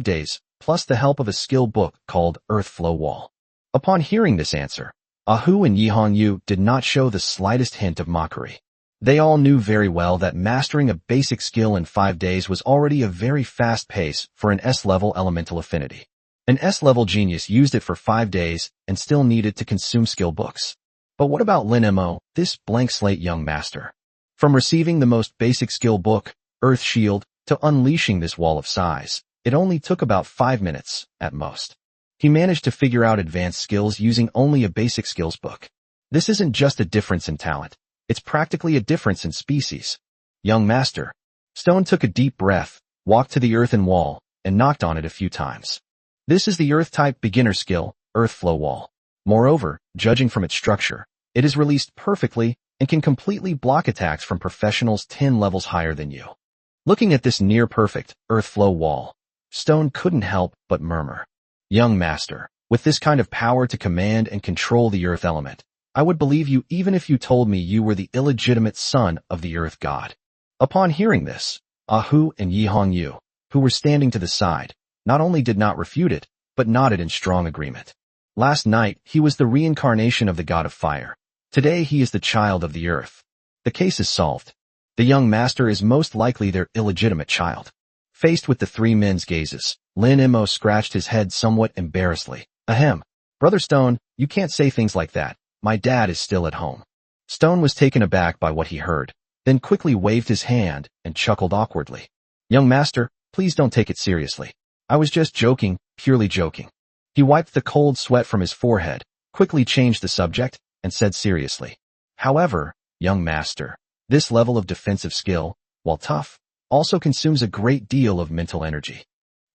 days, plus the help of a skill book called Earth Flow Wall. Upon hearing this answer, Ahu and Yi Hongyu did not show the slightest hint of mockery. They all knew very well that mastering a basic skill in 5 days was already a very fast pace for an S-level elemental affinity. An S-level genius used it for 5 days and still needed to consume skill books. But what about Lin Mo, this blank slate young master? From receiving the most basic skill book, Earth Shield, to unleashing this wall of size, it only took about 5 minutes, at most. He managed to figure out advanced skills using only a basic skills book. This isn't just a difference in talent. It's practically a difference in species. Young master. Stone took a deep breath, walked to the earthen wall, and knocked on it a few times. This is the Earth-type beginner skill, Earth Flow Wall. Moreover, judging from its structure, it is released perfectly and can completely block attacks from professionals 10 levels higher than you. Looking at this near-perfect Earth Flow Wall, Stone couldn't help but murmur. Young master, with this kind of power to command and control the earth element, I would believe you even if you told me you were the illegitimate son of the earth god. Upon hearing this, Ahu and Yi Hongyu, who were standing to the side, not only did not refute it, but nodded in strong agreement. Last night, he was the reincarnation of the god of fire. Today he is the child of the earth. The case is solved. The young master is most likely their illegitimate child. Faced with the three men's gazes, Lin Mo scratched his head somewhat embarrassedly. Ahem. Brother Stone, you can't say things like that. My dad is still at home. Stone was taken aback by what he heard, then quickly waved his hand and chuckled awkwardly. Young master, please don't take it seriously. I was just joking, purely joking. He wiped the cold sweat from his forehead, quickly changed the subject, and said seriously. However, young master, this level of defensive skill, while tough, also consumes a great deal of mental energy.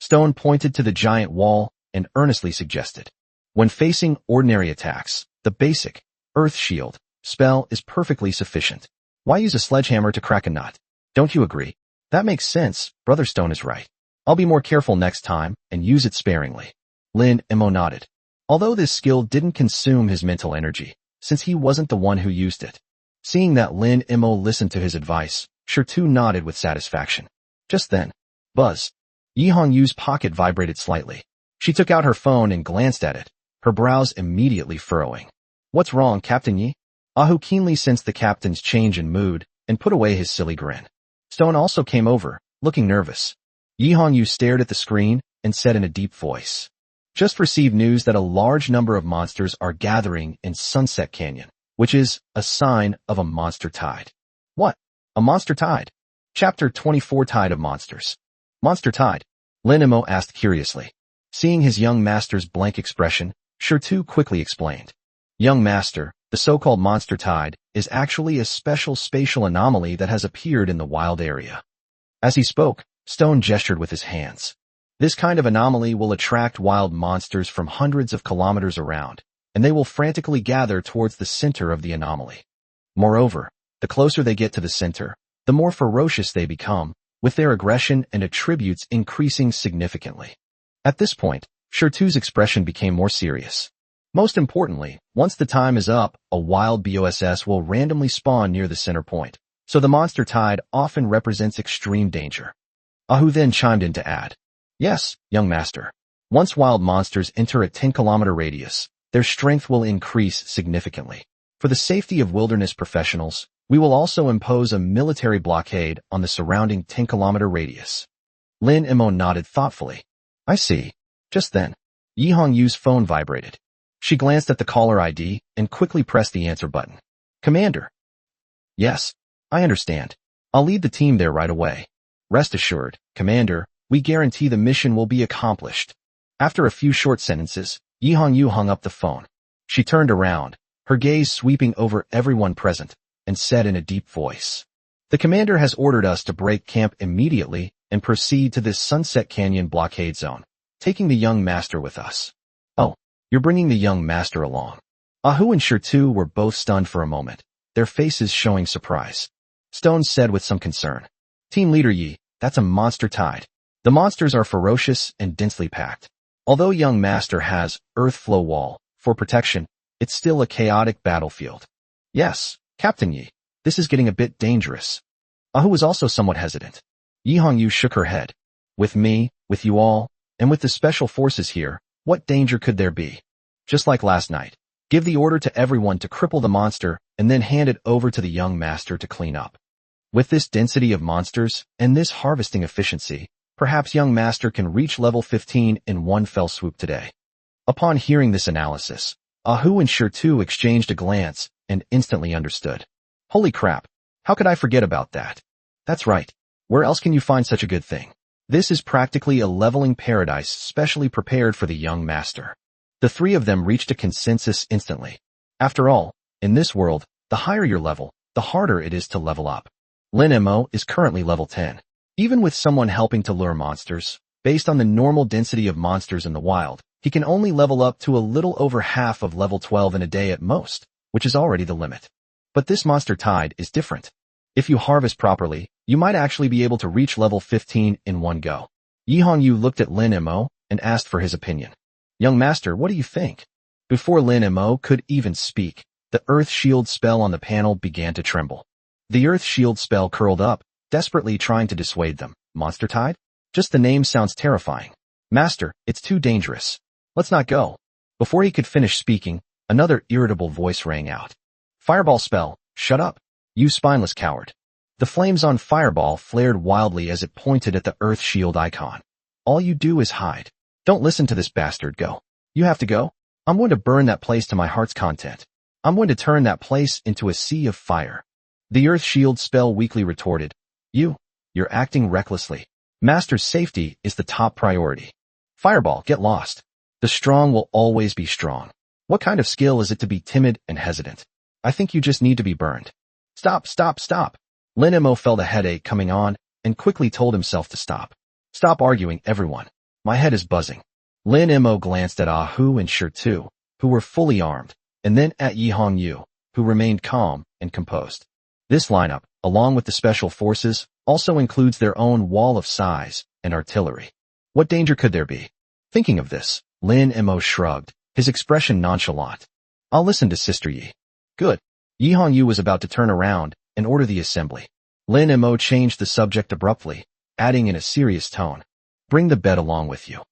Stone pointed to the giant wall and earnestly suggested. When facing ordinary attacks, the basic Earth Shield spell is perfectly sufficient. Why use a sledgehammer to crack a nut? Don't you agree? That makes sense. Brother Stone is right. I'll be more careful next time and use it sparingly. Lin Mo nodded. Although this skill didn't consume his mental energy, since he wasn't the one who used it. Seeing that Lin Mo listened to his advice, Shirtu nodded with satisfaction. Just then, buzz. Yi Hongyu's pocket vibrated slightly. She took out her phone and glanced at it, her brows immediately furrowing. What's wrong, Captain Yi? Ahu keenly sensed the captain's change in mood and put away his silly grin. Stone also came over, looking nervous. Yi Hongyu stared at the screen and said in a deep voice. Just received news that a large number of monsters are gathering in Sunset Canyon, which is a sign of a monster tide. What? A monster tide? Chapter 24 Tide of Monsters. Monster tide? Lin Mo asked curiously. Seeing his young master's blank expression, Shirtu quickly explained. Young master, the so-called monster tide is actually a special spatial anomaly that has appeared in the wild area. As he spoke, Stone gestured with his hands. This kind of anomaly will attract wild monsters from hundreds of kilometers around, and they will frantically gather towards the center of the anomaly. Moreover, the closer they get to the center, the more ferocious they become, with their aggression and attributes increasing significantly. At this point, Shirtu's expression became more serious. Most importantly, once the time is up, a wild BOSS will randomly spawn near the center point, so the monster tide often represents extreme danger. Ahu then chimed in to add, yes, young master. Once wild monsters enter a 10-kilometer radius, their strength will increase significantly. For the safety of wilderness professionals, we will also impose a military blockade on the surrounding 10-kilometer radius. Lin Mo nodded thoughtfully. I see. Just then, Yi Hongyu's phone vibrated. She glanced at the caller ID and quickly pressed the answer button. Commander. Yes, I understand. I'll lead the team there right away. Rest assured, Commander, we guarantee the mission will be accomplished. After a few short sentences, Yi Hongyu hung up the phone. She turned around, her gaze sweeping over everyone present, and said in a deep voice, "The commander has ordered us to break camp immediately and proceed to this Sunset Canyon blockade zone, taking the young master with us." "Oh, you're bringing the young master along." Ahu and Shirtu were both stunned for a moment, their faces showing surprise. Stone said with some concern, "Team leader Yi, that's a monster tide. The monsters are ferocious and densely packed. Although young master has earth flow wall for protection, it's still a chaotic battlefield." "Yes, Captain Yi, this is getting a bit dangerous." Ahu was also somewhat hesitant. Yi Hongyu shook her head. "With me, with you all, and with the special forces here, what danger could there be? Just like last night, give the order to everyone to cripple the monster and then hand it over to the young master to clean up. With this density of monsters and this harvesting efficiency, perhaps young master can reach level 15 in one fell swoop today." Upon hearing this analysis, Ahu and Shirtu exchanged a glance and instantly understood. Holy crap, how could I forget about that? That's right. Where else can you find such a good thing? This is practically a leveling paradise specially prepared for the young master. The three of them reached a consensus instantly. After all, in this world, the higher your level, the harder it is to level up. Lin Mo is currently level 10. Even with someone helping to lure monsters, based on the normal density of monsters in the wild, he can only level up to a little over half of level 12 in a day at most, which is already the limit. But this monster tide is different. If you harvest properly, you might actually be able to reach level 15 in one go. Yi Hongyu looked at Lin Mo and asked for his opinion. "Young master, what do you think?" Before Lin Mo could even speak, the earth shield spell on the panel began to tremble. The earth shield spell curled up, desperately trying to dissuade them. Monster tide? Just the name sounds terrifying. "Master, it's too dangerous. Let's not go." Before he could finish speaking, another irritable voice rang out. "Fireball spell, shut up, you spineless coward." The flames on Fireball flared wildly as it pointed at the earth shield icon. "All you do is hide. Don't listen to this bastard, go. You have to go? I'm going to burn that place to my heart's content. I'm going to turn that place into a sea of fire." The earth shield spell weakly retorted, You're acting recklessly. Master's safety is the top priority. Fireball, get lost. The strong will always be strong. What kind of skill is it to be timid and hesitant? I think you just need to be burned." Stop, stop, stop. Lin Mo felt a headache coming on and quickly told himself to stop. "Stop arguing, everyone. My head is buzzing." Lin Mo glanced at Ahu and Shirtu, who were fully armed, and then at Yi Hongyu, who remained calm and composed. This lineup, along with the special forces, also includes their own wall of size and artillery. What danger could there be? Thinking of this, Lin Mo shrugged, his expression nonchalant. "I'll listen to Sister Yi." "Good." Yi Hongyu was about to turn around and order the assembly. Lin Mo changed the subject abruptly, adding in a serious tone, "Bring the bed along with you."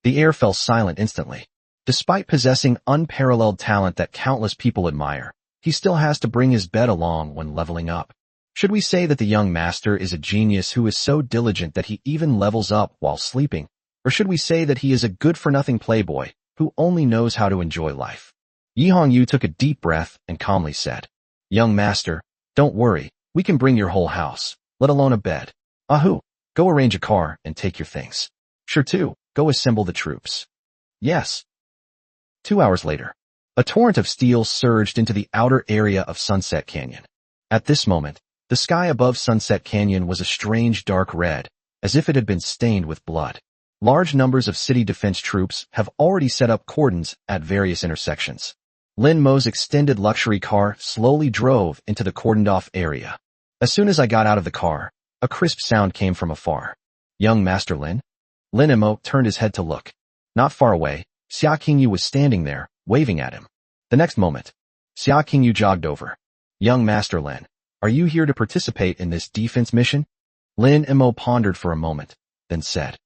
The air fell silent instantly. Despite possessing unparalleled talent that countless people admire, he still has to bring his bed along when leveling up. Should we say that the young master is a genius who is so diligent that he even levels up while sleeping? Or should we say that he is a good-for-nothing playboy who only knows how to enjoy life? Yi Hongyu took a deep breath and calmly said, "Young master, don't worry, we can bring your whole house, let alone a bed. Ahu, go arrange a car and take your things. Shirtu, go assemble the troops." "Yes." 2 hours later, a torrent of steel surged into the outer area of Sunset Canyon. At this moment, the sky above Sunset Canyon was a strange dark red, as if it had been stained with blood. Large numbers of city defense troops have already set up cordons at various intersections. Lin Mo's extended luxury car slowly drove into the cordoned-off area. As soon as I got out of the car, a crisp sound came from afar. "Young Master Lin?" Lin Mo turned his head to look. Not far away, Xia Qingyu was standing there, waving at him. The next moment, Xia Qingyu jogged over. "Young Master Lin, are you here to participate in this defense mission?" Lin Mo pondered for a moment, then said,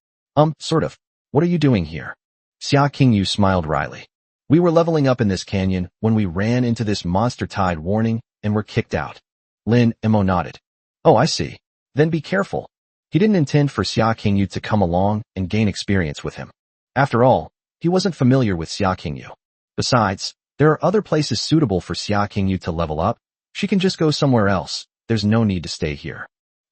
Sort of. What are you doing here?" Xia Qingyu smiled wryly. "We were leveling up in this canyon when we ran into this monster tide warning and were kicked out." Lin Mo nodded. "Oh, I see. Then be careful." He didn't intend for Xia Qingyu to come along and gain experience with him. After all, he wasn't familiar with Xia Qingyu. Besides, there are other places suitable for Xia Qingyu to level up. She can just go somewhere else. There's no need to stay here.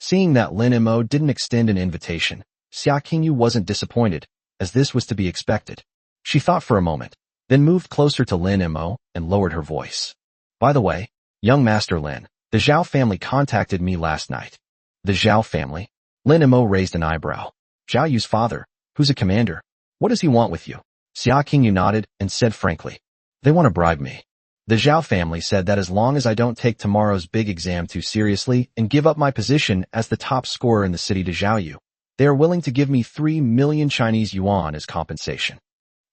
Seeing that Lin Mo didn't extend an invitation, Xia Qingyu wasn't disappointed, as this was to be expected. She thought for a moment, then moved closer to Lin Mo and lowered her voice. By the way, young Master Lin, the Zhao family contacted me last night. The Zhao family? Lin Mo raised an eyebrow. Zhao Yu's father, who's a commander. What does he want with you? Xia Qingyu nodded and said frankly, they want to bribe me. The Zhao family said that as long as I don't take tomorrow's big exam too seriously and give up my position as the top scorer in the city to Zhaoyu, they are willing to give me 3 million Chinese yuan as compensation.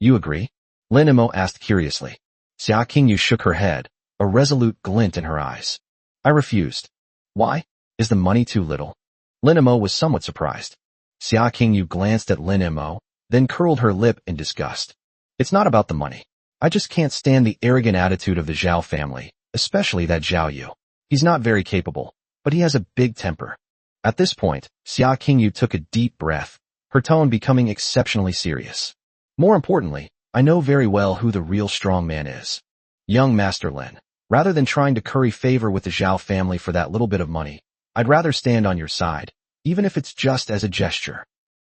You agree? Lin Mo asked curiously. Xia Qingyu shook her head, a resolute glint in her eyes. I refused. Why? Is the money too little? Lin Mo was somewhat surprised. Xia Qingyu glanced at Lin Mo, then curled her lip in disgust. It's not about the money. I just can't stand the arrogant attitude of the Zhao family, especially that Zhao Yu. He's not very capable, but he has a big temper. At this point, Xia Qingyu took a deep breath, her tone becoming exceptionally serious. More importantly, I know very well who the real strong man is. Young Master Lin. Rather than trying to curry favor with the Zhao family for that little bit of money, I'd rather stand on your side, even if it's just as a gesture.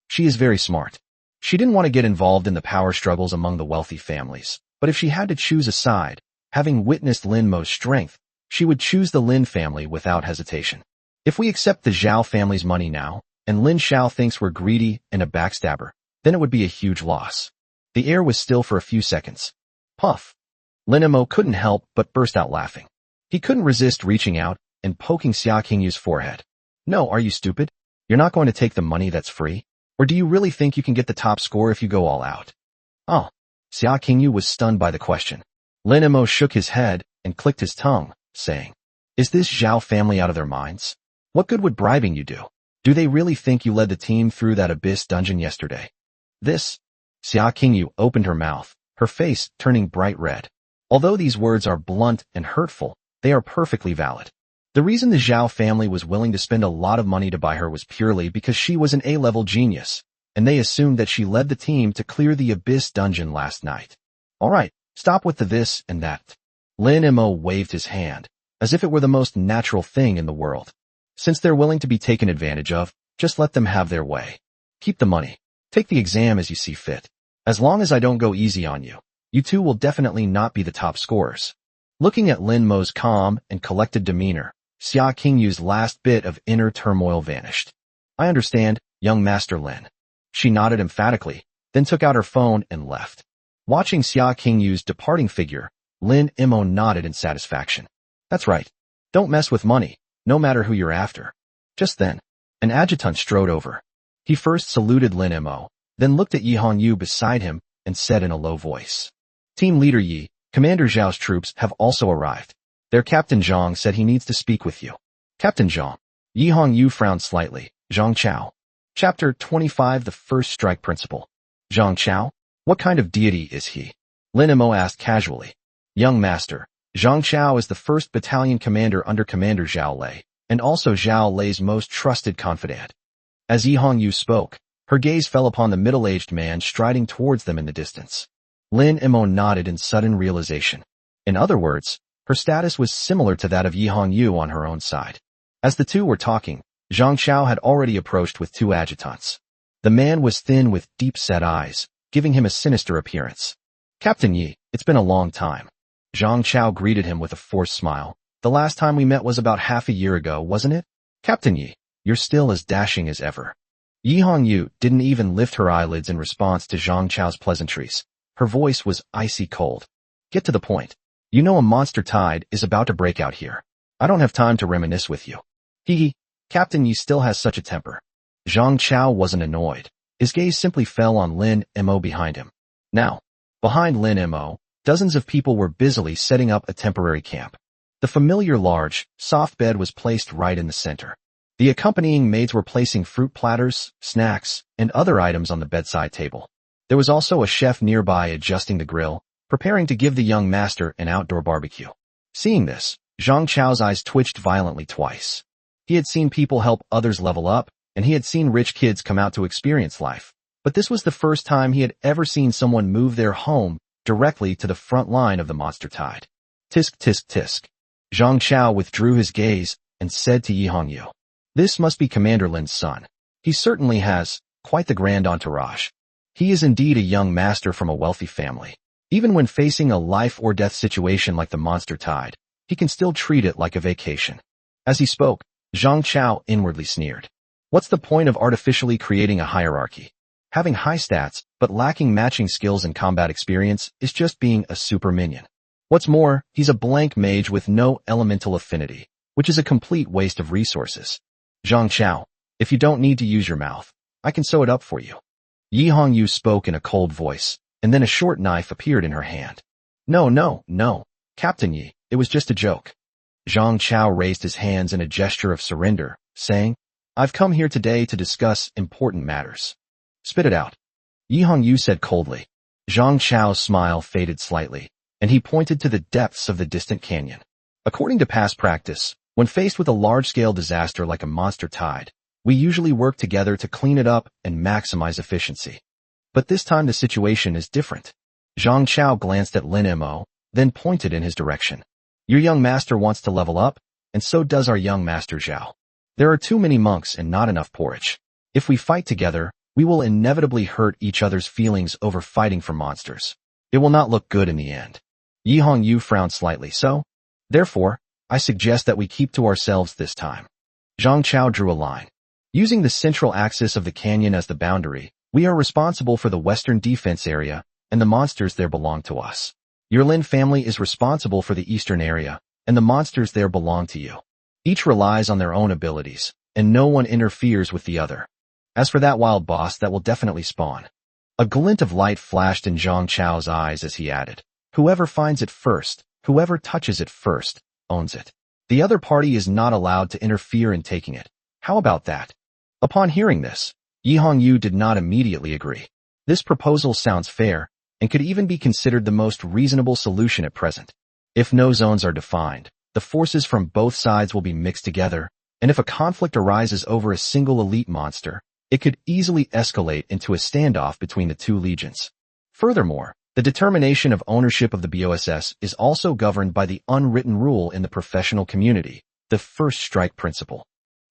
She is very smart. She didn't want to get involved in the power struggles among the wealthy families, but if she had to choose a side, having witnessed Lin Mo's strength, she would choose the Lin family without hesitation. If we accept the Zhao family's money now, and Lin Xiao thinks we're greedy and a backstabber, then it would be a huge loss. The air was still for a few seconds. Puff. Lin Mo couldn't help but burst out laughing. He couldn't resist reaching out and poking Xia Qingyu's forehead. No, are you stupid? You're not going to take the money that's free? Or do you really think you can get the top score if you go all out? Oh. Xia Qingyu was stunned by the question. Lin Mo shook his head and clicked his tongue, saying, is this Zhao family out of their minds? What good would bribing you do? Do they really think you led the team through that abyss dungeon yesterday? This? Xia Qingyu opened her mouth, her face turning bright red. Although these words are blunt and hurtful, they are perfectly valid. The reason the Zhao family was willing to spend a lot of money to buy her was purely because she was an A-level genius, and they assumed that she led the team to clear the Abyss dungeon last night. Alright, stop with the this and that. Lin Mo waved his hand, as if it were the most natural thing in the world. Since they're willing to be taken advantage of, just let them have their way. Keep the money. Take the exam as you see fit. As long as I don't go easy on you, you two will definitely not be the top scorers. Looking at Lin Mo's calm and collected demeanor, Xia Qingyu's last bit of inner turmoil vanished. I understand, young Master Lin. She nodded emphatically, then took out her phone and left. Watching Xia Qingyu's departing figure, Lin Mo nodded in satisfaction. That's right. Don't mess with money, no matter who you're after. Just then, an adjutant strode over. He first saluted Lin Mo, then looked at Yi Hongyu beside him and said in a low voice. Team Leader Yi, Commander Zhao's troops have also arrived. Their Captain Zhang said he needs to speak with you. Captain Zhang. Yi Hongyu frowned slightly. Zhang Chao. Chapter 25 The First Strike Principle. Zhang Chao? What kind of deity is he? Lin Mo asked casually. Young Master, Zhang Chao is the 1st Battalion Commander under Commander Zhao Lei, and also Zhao Lei's most trusted confidant. As Yi Hongyu spoke, her gaze fell upon the middle-aged man striding towards them in the distance. Lin Mo nodded in sudden realization. In other words, her status was similar to that of Yi Hongyu on her own side. As the two were talking, Zhang Chao had already approached with 2 adjutants. The man was thin with deep-set eyes, giving him a sinister appearance. Captain Yi, it's been a long time. Zhang Chao greeted him with a forced smile. The last time we met was about half a year ago, wasn't it? Captain Yi, you're still as dashing as ever. Yi Hongyu didn't even lift her eyelids in response to Zhang Chao's pleasantries. Her voice was icy cold. Get to the point. You know a monster tide is about to break out here. I don't have time to reminisce with you. Hee. Captain Yi still has such a temper. Zhang Chao wasn't annoyed. His gaze simply fell on Lin Mo behind him. Now, behind Lin Mo, dozens of people were busily setting up a temporary camp. The familiar large, soft bed was placed right in the center. The accompanying maids were placing fruit platters, snacks, and other items on the bedside table. There was also a chef nearby adjusting the grill, preparing to give the young master an outdoor barbecue. Seeing this, Zhang Chao's eyes twitched violently twice. He had seen people help others level up, and he had seen rich kids come out to experience life. But this was the first time he had ever seen someone move their home directly to the front line of the monster tide. Tisk tisk tisk. Zhang Chao withdrew his gaze and said to Yi Hongyu. This must be Commander Lin's son. He certainly has quite the grand entourage. He is indeed a young master from a wealthy family. Even when facing a life-or-death situation like the monster tide, he can still treat it like a vacation. As he spoke, Zhang Chao inwardly sneered. What's the point of artificially creating a hierarchy? Having high stats, but lacking matching skills and combat experience is just being a super minion. What's more, he's a blank mage with no elemental affinity, which is a complete waste of resources. Zhang Chao, if you don't need to use your mouth, I can sew it up for you. Yi Hongyu spoke in a cold voice, and then a short knife appeared in her hand. No, Captain Yi, it was just a joke. Zhang Chao raised his hands in a gesture of surrender, saying, I've come here today to discuss important matters. Spit it out. Yi Hongyu said coldly. Zhang Chao's smile faded slightly, and he pointed to the depths of the distant canyon. According to past practice, when faced with a large-scale disaster like a monster tide, we usually work together to clean it up and maximize efficiency. But this time the situation is different. Zhang Chao glanced at Lin Mo, then pointed in his direction. Your young master wants to level up, and so does our young master Zhao. There are too many monks and not enough porridge. If we fight together, we will inevitably hurt each other's feelings over fighting for monsters. It will not look good in the end. Yi Hongyu frowned slightly, so, therefore, I suggest that we keep to ourselves this time. Zhang Chao drew a line. Using the central axis of the canyon as the boundary, we are responsible for the western defense area, and the monsters there belong to us. Your Lin family is responsible for the eastern area, and the monsters there belong to you. Each relies on their own abilities, and no one interferes with the other. As for that wild boss, that will definitely spawn. A glint of light flashed in Zhang Chao's eyes as he added, whoever finds it first, whoever touches it first, owns it. The other party is not allowed to interfere in taking it. How about that? Upon hearing this, Yi Hongyu did not immediately agree. This proposal sounds fair, and could even be considered the most reasonable solution at present. If no zones are defined, the forces from both sides will be mixed together, and if a conflict arises over a single elite monster, it could easily escalate into a standoff between the two legions. Furthermore, the determination of ownership of the BOSS is also governed by the unwritten rule in the professional community, the first strike principle.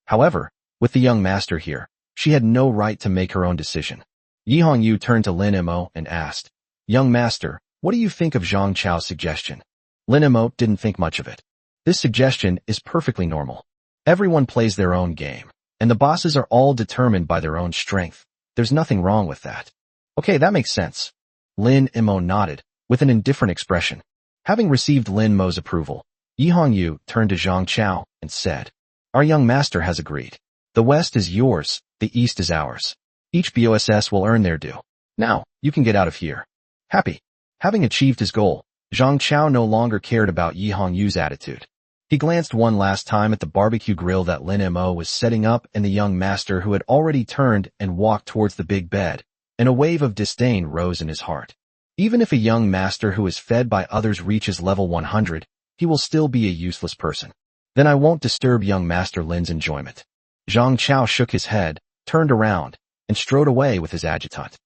However, with the young master here, she had no right to make her own decision. Yi Hongyu turned to Lin Mo and asked, Young master, what do you think of Zhang Chao's suggestion? Lin Mo didn't think much of it. This suggestion is perfectly normal. Everyone plays their own game, and the bosses are all determined by their own strength. There's nothing wrong with that. Okay, that makes sense. Lin Mo nodded, with an indifferent expression. Having received Lin Mo's approval, Yi Hongyu turned to Zhang Chao and said, Our young master has agreed. The west is yours, the east is ours. Each BOSS will earn their due. Now, you can get out of here. Happy. Having achieved his goal, Zhang Chao no longer cared about Yi Hongyu's attitude. He glanced one last time at the barbecue grill that Lin Mo was setting up and the young master who had already turned and walked towards the big bed, and a wave of disdain rose in his heart. Even if a young master who is fed by others reaches level 100, he will still be a useless person. Then I won't disturb young master Lin's enjoyment. Zhang Chao shook his head, turned around, and strode away with his adjutant.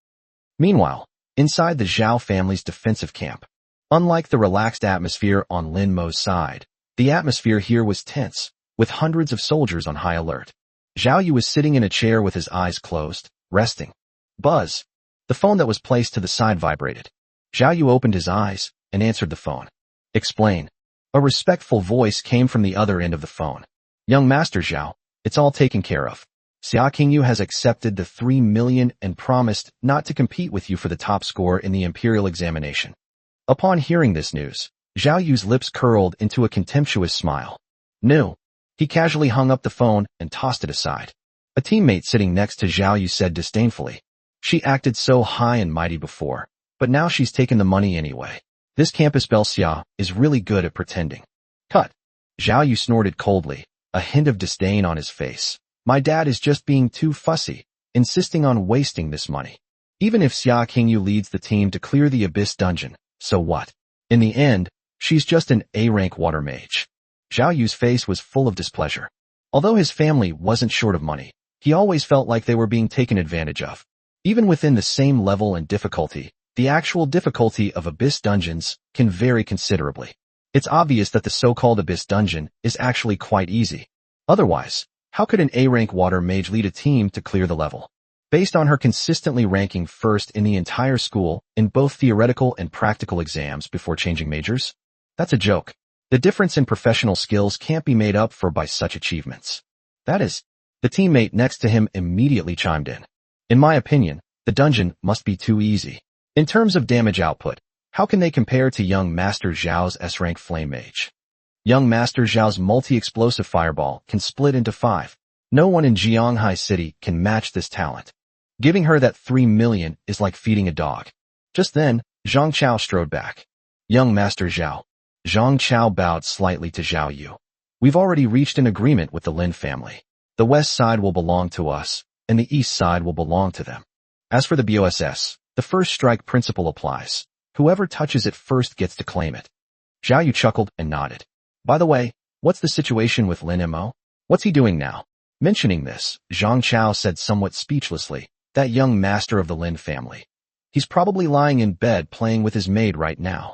Meanwhile, inside the Zhao family's defensive camp, unlike the relaxed atmosphere on Lin Mo's side, the atmosphere here was tense, with hundreds of soldiers on high alert. Zhao Yu was sitting in a chair with his eyes closed, resting. Buzz. The phone that was placed to the side vibrated. Zhao Yu opened his eyes and answered the phone. Explain. A respectful voice came from the other end of the phone. Young Master Zhao, it's all taken care of. Xia Qingyu has accepted the 3 million and promised not to compete with you for the top score in the imperial examination. Upon hearing this news, Zhao Yu's lips curled into a contemptuous smile. No. He casually hung up the phone and tossed it aside. A teammate sitting next to Zhao Yu said disdainfully, She acted so high and mighty before, but now she's taken the money anyway. This campus belle Xia is really good at pretending. Cut. Zhao Yu snorted coldly, a hint of disdain on his face. My dad is just being too fussy, insisting on wasting this money. Even if Xia Qingyu leads the team to clear the Abyss dungeon, so what? In the end, she's just an A-rank water mage. Zhao Yu's face was full of displeasure. Although his family wasn't short of money, he always felt like they were being taken advantage of. Even within the same level and difficulty, the actual difficulty of Abyss dungeons can vary considerably. It's obvious that the so-called Abyss dungeon is actually quite easy. Otherwise, How could an A-rank water mage lead a team to clear the level? Based on her consistently ranking first in the entire school in both theoretical and practical exams before changing majors? That's a joke. The difference in professional skills can't be made up for by such achievements. That is, the teammate next to him immediately chimed in. In my opinion, the dungeon must be too easy. In terms of damage output, how can they compare to young Master Zhao's S-rank flame mage? Young Master Zhao's multi-explosive fireball can split into 5. No one in Jianghai City can match this talent. Giving her that 3 million is like feeding a dog. Just then, Zhang Chao strode back. Young Master Zhao. Zhang Chao bowed slightly to Zhao Yu. We've already reached an agreement with the Lin family. The west side will belong to us, and the east side will belong to them. As for the BOSS, the first strike principle applies. Whoever touches it first gets to claim it. Zhao Yu chuckled and nodded. By the way, what's the situation with Lin Mo? What's he doing now? Mentioning this, Zhang Chao said somewhat speechlessly, that young master of the Lin family. He's probably lying in bed playing with his maid right now.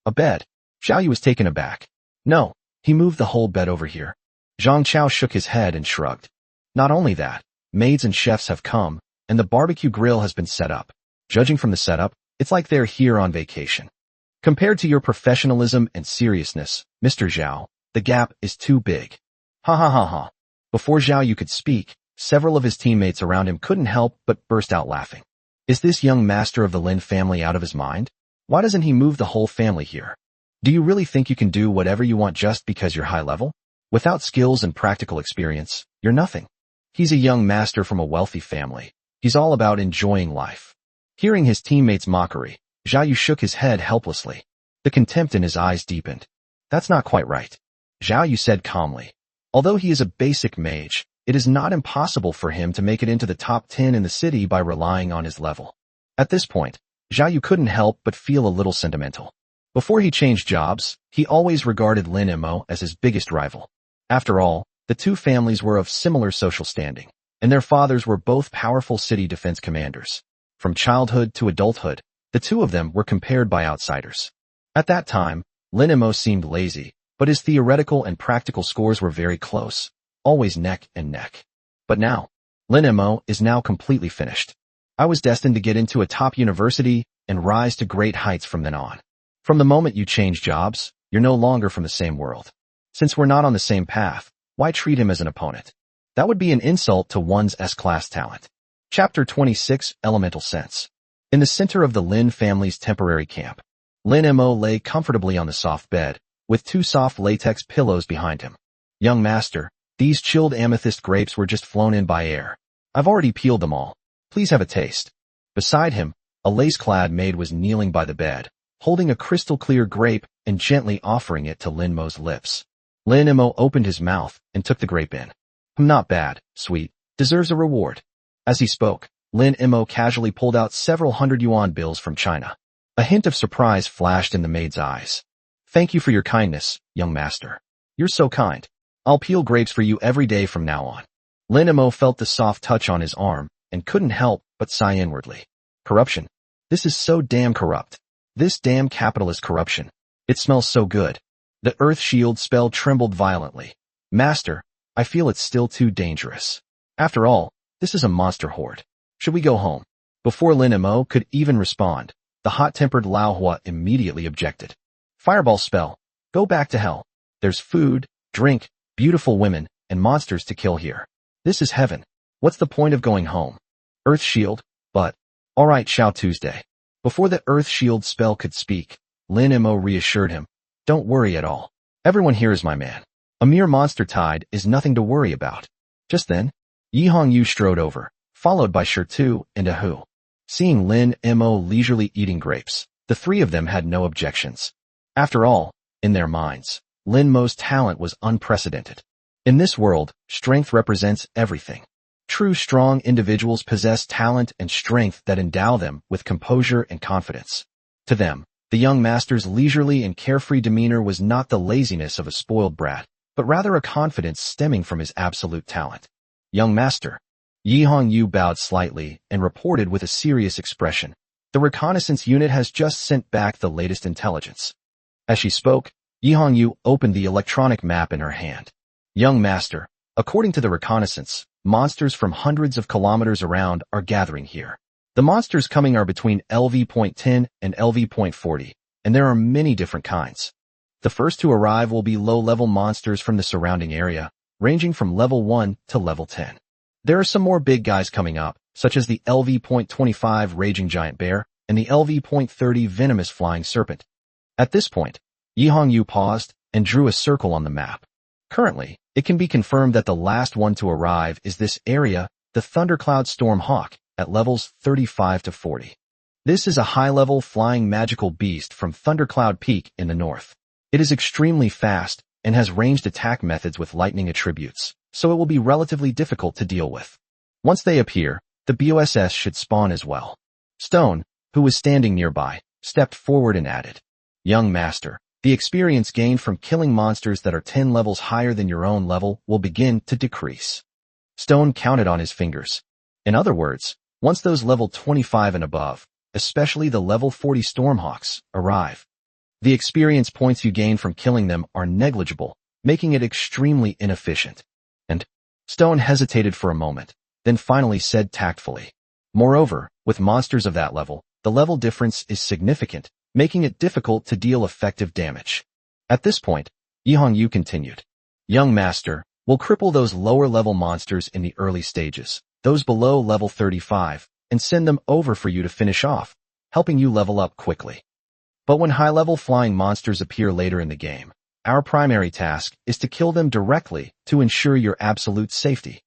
A bed? Zhao Yu was taken aback. No, he moved the whole bed over here. Zhang Chao shook his head and shrugged. Not only that, maids and chefs have come, and the barbecue grill has been set up. Judging from the setup, it's like they're here on vacation. Compared to your professionalism and seriousness, Mr. Zhao, the gap is too big. Ha ha ha ha. Before Zhao Yu could speak, several of his teammates around him couldn't help but burst out laughing. Is this young master of the Lin family out of his mind? Why doesn't he move the whole family here? Do you really think you can do whatever you want just because you're high level? Without skills and practical experience, you're nothing. He's a young master from a wealthy family. He's all about enjoying life. Hearing his teammates' mockery, Zhao Yu shook his head helplessly. The contempt in his eyes deepened. That's not quite right. Zhao Yu said calmly. Although he is a basic mage, it is not impossible for him to make it into the top 10 in the city by relying on his level. At this point, Zhao Yu couldn't help but feel a little sentimental. Before he changed jobs, he always regarded Lin Mo as his biggest rival. After all, the two families were of similar social standing, and their fathers were both powerful city defense commanders. From childhood to adulthood, the two of them were compared by outsiders. At that time, Lin Mo seemed lazy, but his theoretical and practical scores were very close, always neck and neck. But now, Lin Mo is now completely finished. I was destined to get into a top university and rise to great heights from then on. From the moment you change jobs, you're no longer from the same world. Since we're not on the same path, why treat him as an opponent? That would be an insult to one's S-class talent. Chapter 26, Elemental Sense. In the center of the Lin family's temporary camp, Lin Mo lay comfortably on the soft bed, with 2 soft latex pillows behind him. Young master, these chilled amethyst grapes were just flown in by air. I've already peeled them all. Please have a taste. Beside him, a lace-clad maid was kneeling by the bed, holding a crystal-clear grape and gently offering it to Lin Mo's lips. Lin Mo opened his mouth and took the grape in. Not bad, sweet, deserves a reward. As he spoke, Lin Mo casually pulled out several 100 yuan bills from China. A hint of surprise flashed in the maid's eyes. Thank you for your kindness, young master. You're so kind. I'll peel grapes for you every day from now on. Lin Mo felt the soft touch on his arm and couldn't help but sigh inwardly. Corruption. This is so damn corrupt. This damn capitalist corruption. It smells so good. The earth shield spell trembled violently. Master, I feel it's still too dangerous. After all, this is a monster horde. Should we go home? Before Lin Mo could even respond, the hot-tempered Lao Hua immediately objected. Fireball spell. Go back to hell. There's food, drink, beautiful women, and monsters to kill here. This is heaven. What's the point of going home? Earth shield, but... Alright, Xiao Tuesday. Before the earth shield spell could speak, Lin Mo reassured him. Don't worry at all. Everyone here is my man. A mere monster tide is nothing to worry about. Just then, Yi Hongyu strode over, followed by Shirtu and Ahu. Seeing Lin Mo leisurely eating grapes, the 3 of them had no objections. After all, in their minds, Lin Mo's talent was unprecedented. In this world, strength represents everything. True strong individuals possess talent and strength that endow them with composure and confidence. To them, the young master's leisurely and carefree demeanor was not the laziness of a spoiled brat, but rather a confidence stemming from his absolute talent. Young master. Yi Hongyu bowed slightly and reported with a serious expression. The reconnaissance unit has just sent back the latest intelligence. As she spoke, Yi Hongyu opened the electronic map in her hand. Young master, According to the reconnaissance, monsters from hundreds of kilometers around are gathering here. The monsters coming are between LV.10 and LV.40, and there are many different kinds. The first to arrive will be low-level monsters from the surrounding area, ranging from level 1 to level 10. There are some more big guys coming up, such as the LV.25 Raging Giant Bear and the LV.30 Venomous Flying Serpent. At this point, Yi Hongyu paused and drew a circle on the map. Currently, it can be confirmed that the last one to arrive is this area, the Thundercloud Storm Hawk, at levels 35 to 40. This is a high-level flying magical beast from Thundercloud Peak in the north. It is extremely fast and has ranged attack methods with lightning attributes, so it will be relatively difficult to deal with. Once they appear, the BOSS should spawn as well. Stone, who was standing nearby, stepped forward and added, "Young Master, the experience gained from killing monsters that are 10 levels higher than your own level will begin to decrease." Stone counted on his fingers. In other words, once those level 25 and above, especially the level 40 Stormhawks, arrive, the experience points you gain from killing them are negligible, making it extremely inefficient. And Stone hesitated for a moment, then finally said tactfully, "Moreover, with monsters of that level, the level difference is significant, making it difficult to deal effective damage." At this point, Yi Hongyu continued, "Young Master, we'll cripple those lower-level monsters in the early stages, those below level 35, and send them over for you to finish off, helping you level up quickly. But when high-level flying monsters appear later in the game, our primary task is to kill them directly to ensure your absolute safety."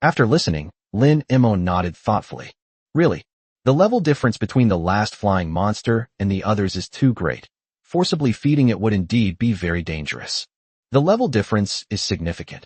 After listening, Lin Imo nodded thoughtfully. "Really, the level difference between the last flying monster and the others is too great. Forcibly feeding it would indeed be very dangerous. The level difference is significant.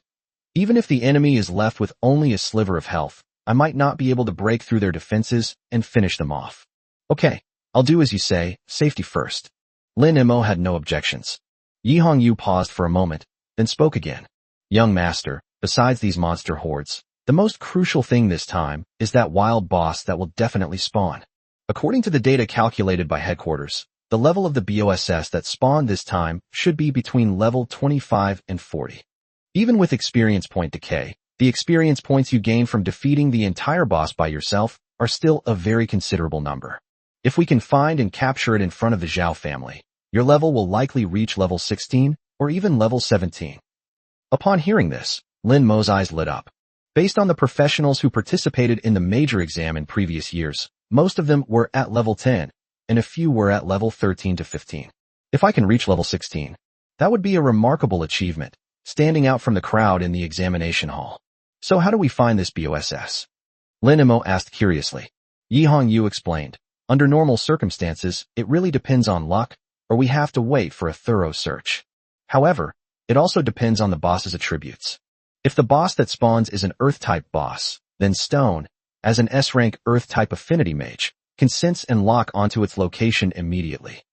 Even if the enemy is left with only a sliver of health, I might not be able to break through their defenses and finish them off. Okay, I'll do as you say, safety first." Lin Imo had no objections. Yi Hongyu paused for a moment, then spoke again. "Young Master, besides these monster hordes, the most crucial thing this time is that wild boss that will definitely spawn. According to the data calculated by headquarters, the level of the BOSS that spawned this time should be between level 25 and 40. Even with experience point decay, the experience points you gain from defeating the entire boss by yourself are still a very considerable number. If we can find and capture it in front of the Zhao family, your level will likely reach level 16 or even level 17. Upon hearing this, Lin Mo's eyes lit up. Based on the professionals who participated in the major exam in previous years, most of them were at level 10, and a few were at level 13 to 15. If I can reach level 16, that would be a remarkable achievement, standing out from the crowd in the examination hall. So how do we find this BOSS? Lin Imo asked curiously. Yi Hongyu explained. Under normal circumstances, it really depends on luck, or we have to wait for a thorough search. However, it also depends on the boss's attributes. If the boss that spawns is an Earth-type boss, then Stone, as an S-rank Earth-type affinity mage, can sense and lock onto its location immediately.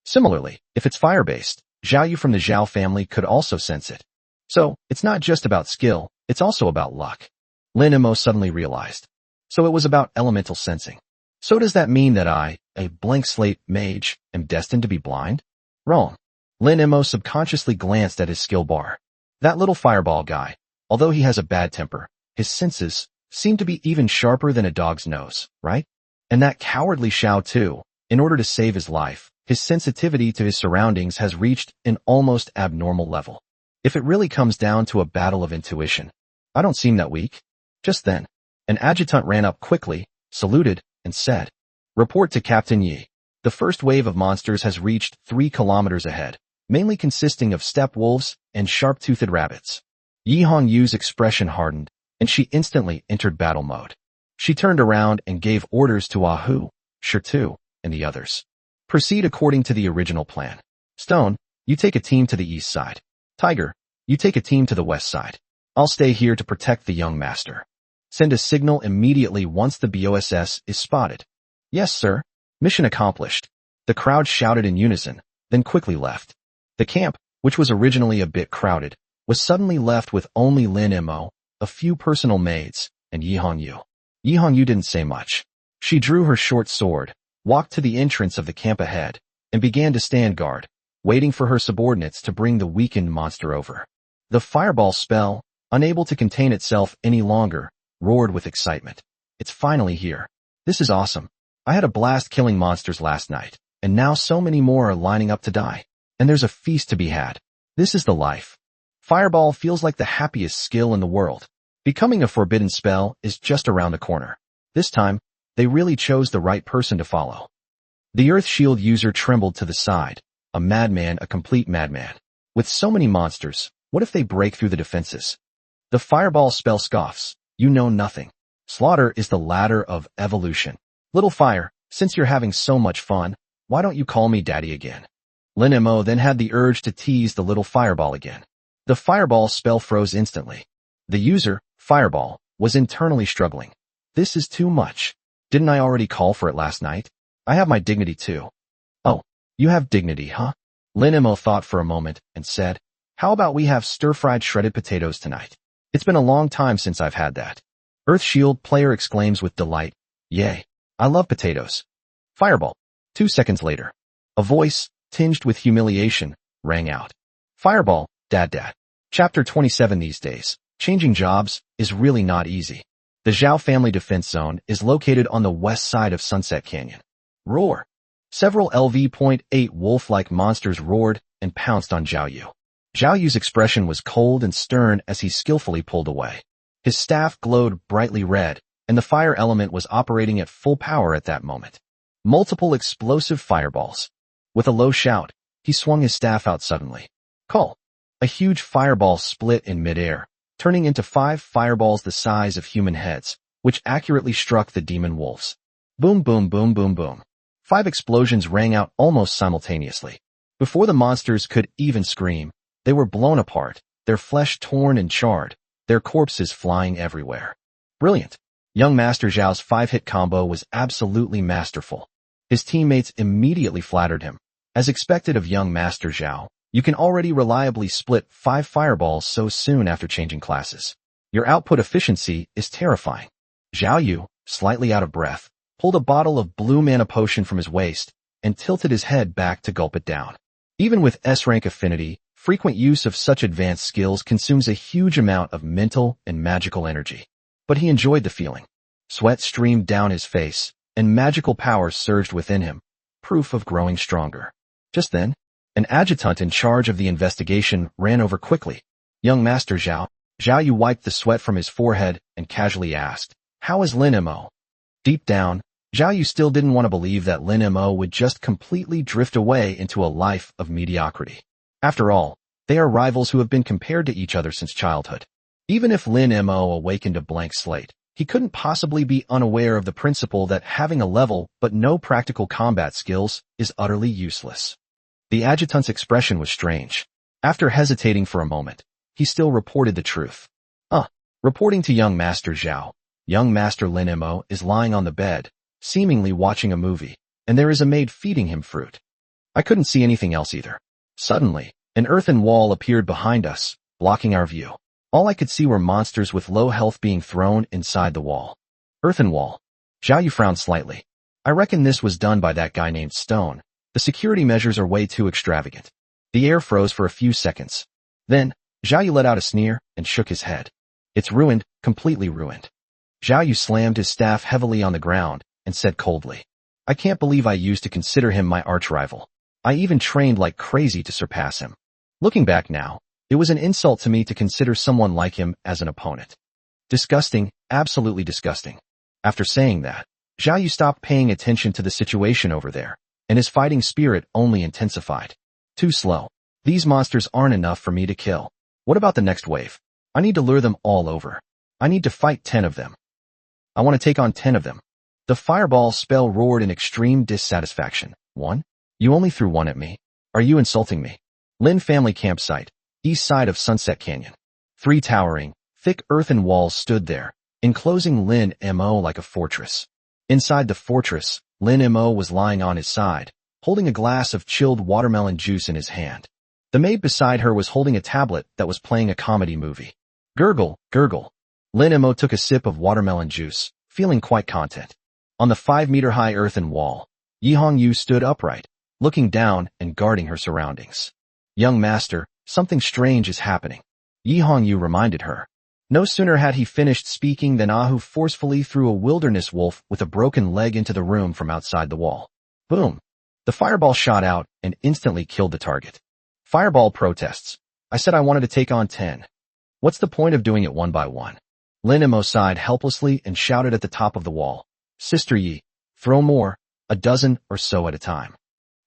Similarly, if it's fire-based, Zhao Yu from the Zhao family could also sense it. So, it's not just about skill, it's also about luck. Lin Imo suddenly realized. So it was about elemental sensing. So does that mean that I, a blank slate mage, am destined to be blind? Wrong. Lin Imo subconsciously glanced at his skill bar. That little fireball guy, although he has a bad temper, his senses seem to be even sharper than a dog's nose, right? And that cowardly Xiao too, in order to save his life, his sensitivity to his surroundings has reached an almost abnormal level. If it really comes down to a battle of intuition, I don't seem that weak. Just then, an adjutant ran up quickly, saluted, and said, "Report to Captain Yi. The first wave of monsters has reached 3 kilometers ahead, mainly consisting of steppe wolves and sharp-toothed rabbits." Yi Hongyu's expression hardened, and she instantly entered battle mode. She turned around and gave orders to Ahu, Shirtu, and the others. "Proceed according to the original plan. Stone, you take a team to the east side. Tiger, you take a team to the west side. I'll stay here to protect the young master. Send a signal immediately once the BOSS is spotted." "Yes, sir." Mission accomplished. The crowd shouted in unison, then quickly left. The camp, which was originally a bit crowded, was suddenly left with only Lin Imo, a few personal maids, and Yi Hongyu. Yi Hongyu didn't say much. She drew her short sword, walked to the entrance of the camp ahead, and began to stand guard, waiting for her subordinates to bring the weakened monster over. The fireball spell, unable to contain itself any longer, roared with excitement. It's finally here. This is awesome. I had a blast killing monsters last night, and now so many more are lining up to die. And there's a feast to be had. This is the life. Fireball feels like the happiest skill in the world. Becoming a forbidden spell is just around the corner. This time, they really chose the right person to follow. The Earth Shield user trembled to the side. A madman, a complete madman. With so many monsters, what if they break through the defenses? The Fireball spell scoffs. You know nothing. Slaughter is the ladder of evolution. Little Fire, since you're having so much fun, why don't you call me Daddy again? Lin Mo then had the urge to tease the little Fireball again. The Fireball spell froze instantly. The user, Fireball, was internally struggling. This is too much. Didn't I already call for it last night? I have my dignity too. Oh, you have dignity, huh? Lin Mo thought for a moment and said, how about we have stir-fried shredded potatoes tonight? It's been a long time since I've had that. Earth Shield player exclaims with delight, yay, I love potatoes. Fireball. 2 seconds later, a voice, tinged with humiliation, rang out. Fireball, Dad. Chapter 27. These days, changing jobs is really not easy. The Zhao family defense zone is located on the west side of Sunset Canyon. Roar. Several LV.8 wolf-like monsters roared and pounced on Zhao Yu. Zhao Yu's expression was cold and stern as he skillfully pulled away. His staff glowed brightly red, and the fire element was operating at full power at that moment. Multiple explosive fireballs. With a low shout, he swung his staff out suddenly. Call. A huge fireball split in midair, turning into 5 fireballs the size of human heads, which accurately struck the demon wolves. Boom, boom, boom, boom, boom. 5 explosions rang out almost simultaneously. Before the monsters could even scream, they were blown apart, their flesh torn and charred, their corpses flying everywhere. Brilliant. Young Master Zhao's 5-hit combo was absolutely masterful. His teammates immediately flattered him. As expected of young Master Zhao, you can already reliably split 5 fireballs so soon after changing classes. Your output efficiency is terrifying. Zhao Yu, slightly out of breath, pulled a bottle of blue mana potion from his waist and tilted his head back to gulp it down. Even with S-rank affinity, frequent use of such advanced skills consumes a huge amount of mental and magical energy. But he enjoyed the feeling. Sweat streamed down his face, and magical power surged within him, proof of growing stronger. Just then, an adjutant in charge of the investigation ran over quickly. Young Master Zhao. Zhao Yu wiped the sweat from his forehead and casually asked, how is Lin Mo? Deep down, Zhao Yu still didn't want to believe that Lin Mo would just completely drift away into a life of mediocrity. After all, they are rivals who have been compared to each other since childhood. Even if Lin Mo awakened a blank slate, he couldn't possibly be unaware of the principle that having a level but no practical combat skills is utterly useless. The adjutant's expression was strange. After hesitating for a moment, he still reported the truth. Reporting to young Master Zhao, young Master Lin Mo is lying on the bed, seemingly watching a movie, and there is a maid feeding him fruit. I couldn't see anything else either. Suddenly, an earthen wall appeared behind us, blocking our view. All I could see were monsters with low health being thrown inside the wall. Earthen wall. Zhao Yu frowned slightly. I reckon this was done by that guy named Stone. The security measures are way too extravagant. The air froze for a few seconds. Then, Zhao Yu let out a sneer and shook his head. It's ruined, completely ruined. Zhao Yu slammed his staff heavily on the ground and said coldly, I can't believe I used to consider him my arch-rival. I even trained like crazy to surpass him. Looking back now, it was an insult to me to consider someone like him as an opponent. Disgusting, absolutely disgusting. After saying that, Zhao Yu stopped paying attention to the situation over there, and his fighting spirit only intensified. Too slow. These monsters aren't enough for me to kill. What about the next wave? I need to lure them all over. I need to fight 10 of them. I want to take on 10 of them. The fireball spell roared in extreme dissatisfaction. 1? You only threw 1 at me. Are you insulting me? Lin family campsite, east side of Sunset Canyon. 3 towering, thick earthen walls stood there, enclosing Lin Mo like a fortress. Inside the fortress, Lin Mo was lying on his side, holding a glass of chilled watermelon juice in his hand. The maid beside her was holding a tablet that was playing a comedy movie. Gurgle, gurgle. Lin Mo took a sip of watermelon juice, feeling quite content. On the 5-meter-high earthen wall, Yihong Yu stood upright, looking down and guarding her surroundings. Young master, something strange is happening. Yihong Yu reminded her. No sooner had he finished speaking than Ahu forcefully threw a wilderness wolf with a broken leg into the room from outside the wall. Boom! The fireball shot out and instantly killed the target. Fireball protests. I said I wanted to take on 10. What's the point of doing it one by one? Lin Mo sighed helplessly and shouted at the top of the wall. Sister Yi, throw more, a dozen or so at a time.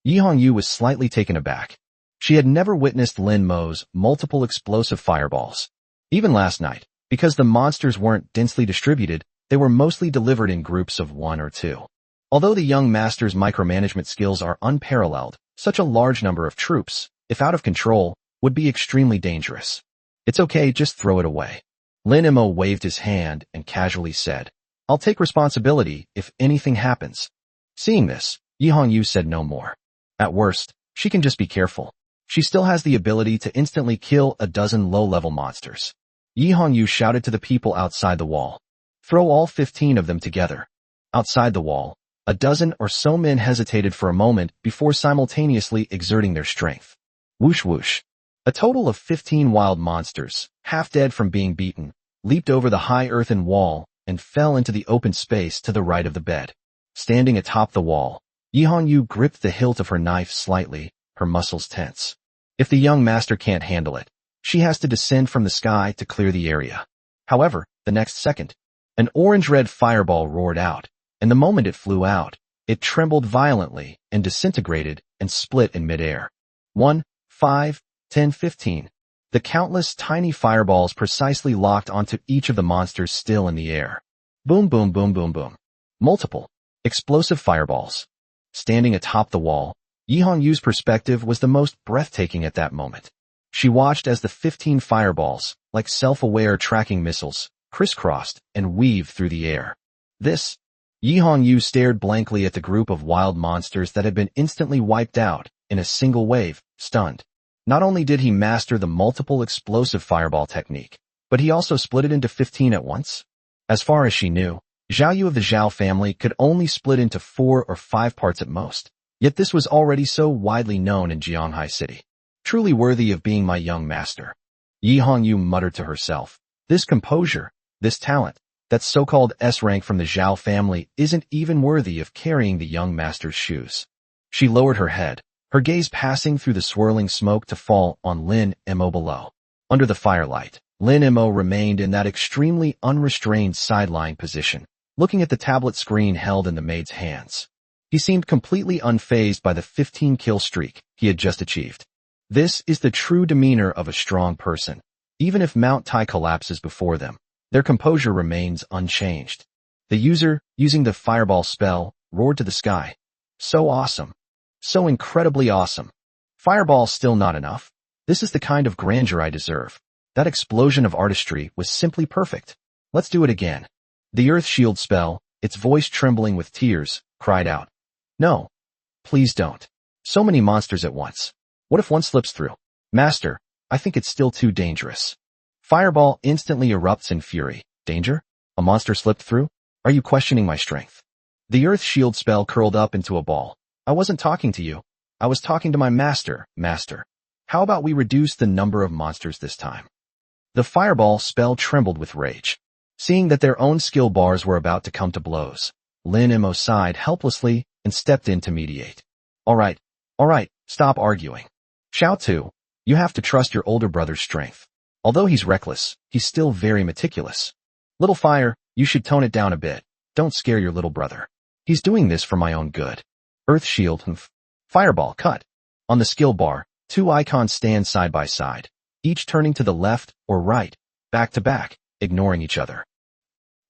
Yi Hongyu was slightly taken aback. She had never witnessed Lin Mo's multiple explosive fireballs. Even last night, because the monsters weren't densely distributed, they were mostly delivered in groups of 1 or 2. Although the young master's micromanagement skills are unparalleled, such a large number of troops, if out of control, would be extremely dangerous. It's okay, just throw it away. Lin Mo waved his hand and casually said, I'll take responsibility if anything happens. Seeing this, Yi Hongyu said no more. At worst, she can just be careful. She still has the ability to instantly kill a dozen low-level monsters. Yi Hongyu shouted to the people outside the wall. Throw all 15 of them together. Outside the wall, a dozen or so men hesitated for a moment before simultaneously exerting their strength. Whoosh whoosh. A total of 15 wild monsters, half dead from being beaten, leaped over the high earthen wall and fell into the open space to the right of the bed. Standing atop the wall, Yi Hongyu gripped the hilt of her knife slightly, her muscles tense. If the young master can't handle it, she has to descend from the sky to clear the area. However, the next second, an orange-red fireball roared out, and the moment it flew out, it trembled violently and disintegrated and split in midair. 1, 5, 10, 15. The countless tiny fireballs precisely locked onto each of the monsters still in the air. Boom, boom, boom, boom, boom. Multiple explosive fireballs. Standing atop the wall, Yi Hongyu's perspective was the most breathtaking at that moment. She watched as the 15 fireballs, like self-aware tracking missiles, crisscrossed and weaved through the air. This, Yi Hongyu stared blankly at the group of wild monsters that had been instantly wiped out in a single wave, stunned. Not only did he master the multiple explosive fireball technique, but he also split it into 15 at once. As far as she knew, Zhao Yu of the Zhao family could only split into 4 or 5 parts at most. Yet this was already so widely known in Jianghai City. Truly worthy of being my young master. Yi Hongyu muttered to herself. This composure, this talent, that so-called S-rank from the Zhao family isn't even worthy of carrying the young master's shoes. She lowered her head, her gaze passing through the swirling smoke to fall on Lin Mo below. Under the firelight, Lin Mo remained in that extremely unrestrained sideline position, looking at the tablet screen held in the maid's hands. He seemed completely unfazed by the 15-kill streak he had just achieved. This is the true demeanor of a strong person. Even if Mount Tai collapses before them, their composure remains unchanged. The user, using the fireball spell, roared to the sky. So awesome. So incredibly awesome. Fireball still not enough. This is the kind of grandeur I deserve. That explosion of artistry was simply perfect. Let's do it again. The earth shield spell, its voice trembling with tears, cried out. No. Please don't. So many monsters at once. What if one slips through? Master, I think it's still too dangerous. Fireball instantly erupts in fury. Danger? A monster slipped through? Are you questioning my strength? The earth shield spell curled up into a ball. I wasn't talking to you. I was talking to my master, master. How about we reduce the number of monsters this time? The fireball spell trembled with rage. Seeing that their own skill bars were about to come to blows, Lin Mo sighed helplessly and stepped in to mediate. All right, stop arguing. Xiao Tu, you have to trust your older brother's strength. Although he's reckless, he's still very meticulous. Little Fire, you should tone it down a bit. Don't scare your little brother. He's doing this for my own good. Earth Shield and Fireball cut. On the skill bar, 2 icons stand side by side, each turning to the left or right, back to back, ignoring each other.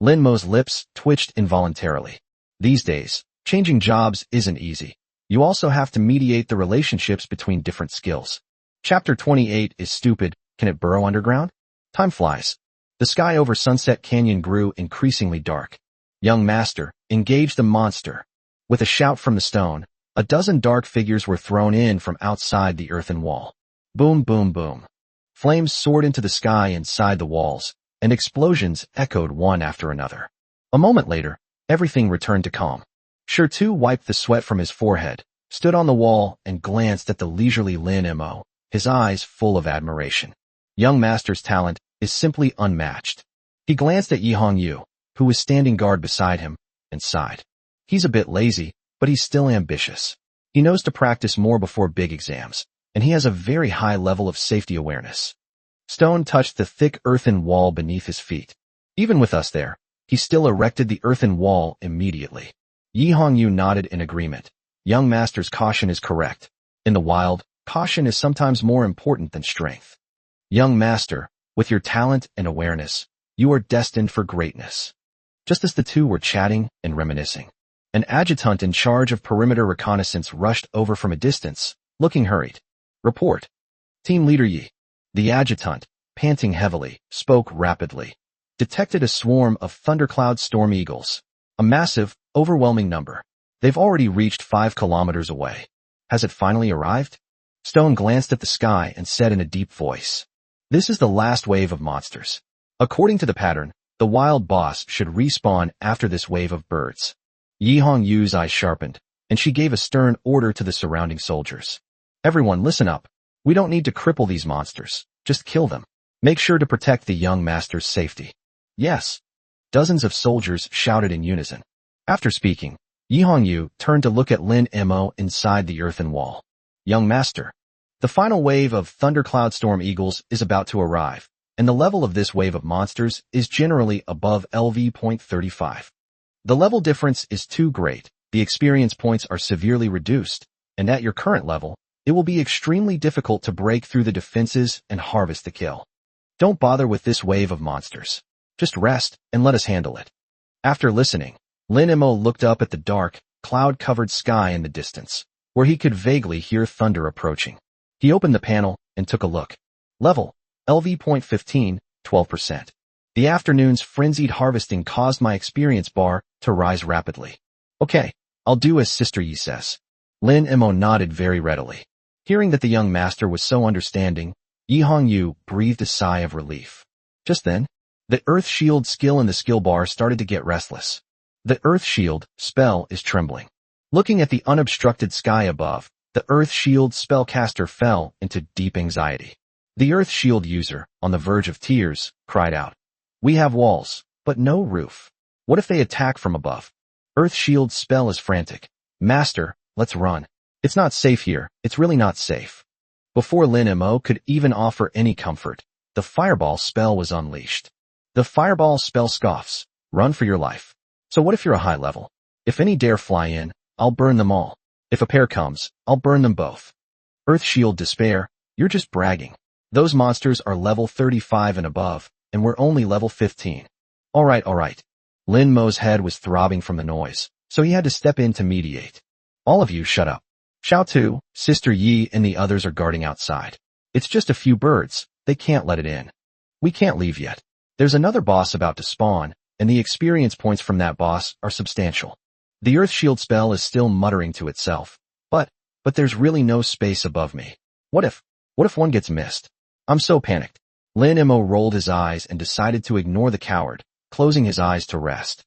Lin Mo's lips twitched involuntarily. These days, changing jobs isn't easy. You also have to mediate the relationships between different skills. Chapter 28 is stupid. Can it burrow underground? Time flies. The sky over Sunset Canyon grew increasingly dark. Young master, engage the monster. With a shout from the stone, a dozen dark figures were thrown in from outside the earthen wall. Boom, boom, boom. Flames soared into the sky inside the walls, and explosions echoed one after another. A moment later, everything returned to calm. Shirtu wiped the sweat from his forehead, stood on the wall, and glanced at the leisurely Lin Mo, his eyes full of admiration. Young master's talent is simply unmatched. He glanced at Yi Hongyu, who was standing guard beside him, and sighed. He's a bit lazy, but he's still ambitious. He knows to practice more before big exams, and he has a very high level of safety awareness. Stone touched the thick earthen wall beneath his feet. Even with us there, he still erected the earthen wall immediately. Yi Hongyu nodded in agreement. Young master's caution is correct. In the wild, caution is sometimes more important than strength. Young master, with your talent and awareness, you are destined for greatness. Just as the two were chatting and reminiscing, an adjutant in charge of perimeter reconnaissance rushed over from a distance, looking hurried. Report. Team Leader Yi. The adjutant, panting heavily, spoke rapidly. Detected a swarm of thundercloud storm eagles. A massive, overwhelming number. They've already reached 5 kilometers away. Has it finally arrived? Stone glanced at the sky and said in a deep voice. This is the last wave of monsters. According to the pattern, the wild boss should respawn after this wave of birds. Yi Hongyu's eyes sharpened, and she gave a stern order to the surrounding soldiers. Everyone listen up. We don't need to cripple these monsters. Just kill them. Make sure to protect the young master's safety. Yes. Dozens of soldiers shouted in unison. After speaking, Yi Hongyu turned to look at Lin Mo inside the earthen wall. Young master. The final wave of thundercloud storm eagles is about to arrive, and the level of this wave of monsters is generally above LV.35. The level difference is too great, the experience points are severely reduced, and at your current level, it will be extremely difficult to break through the defenses and harvest the kill. Don't bother with this wave of monsters. Just rest and let us handle it. After listening, Lin Mo looked up at the dark, cloud-covered sky in the distance, where he could vaguely hear thunder approaching. He opened the panel and took a look. Level, LV.15, 12%. The afternoon's frenzied harvesting caused my experience bar to rise rapidly. Okay, I'll do as Sister Yi says. Lin Mo nodded very readily. Hearing that the young master was so understanding, Yi Hongyu breathed a sigh of relief. Just then, the Earth Shield skill in the skill bar started to get restless. The Earth Shield spell is trembling. Looking at the unobstructed sky above, the Earth Shield spellcaster fell into deep anxiety. The Earth Shield user, on the verge of tears, cried out. We have walls, but no roof. What if they attack from above? Earth Shield's spell is frantic. Master, let's run. It's not safe here. It's really not safe. Before Lin Mo could even offer any comfort, the Fireball spell was unleashed. The Fireball spell scoffs. Run for your life. So what if you're a high level? If any dare fly in, I'll burn them all. If a pair comes, I'll burn them both. Earth Shield despair, you're just bragging. Those monsters are level 35 and above, and we're only level 15. Alright. Lin Mo's head was throbbing from the noise, so he had to step in to mediate. All of you shut up. Xiao Tu, Sister Yi and the others are guarding outside. It's just a few birds, they can't let it in. We can't leave yet. There's another boss about to spawn, and the experience points from that boss are substantial. The Earth Shield spell is still muttering to itself. But there's really no space above me. What if one gets missed? I'm so panicked. Lin Mo rolled his eyes and decided to ignore the coward, closing his eyes to rest.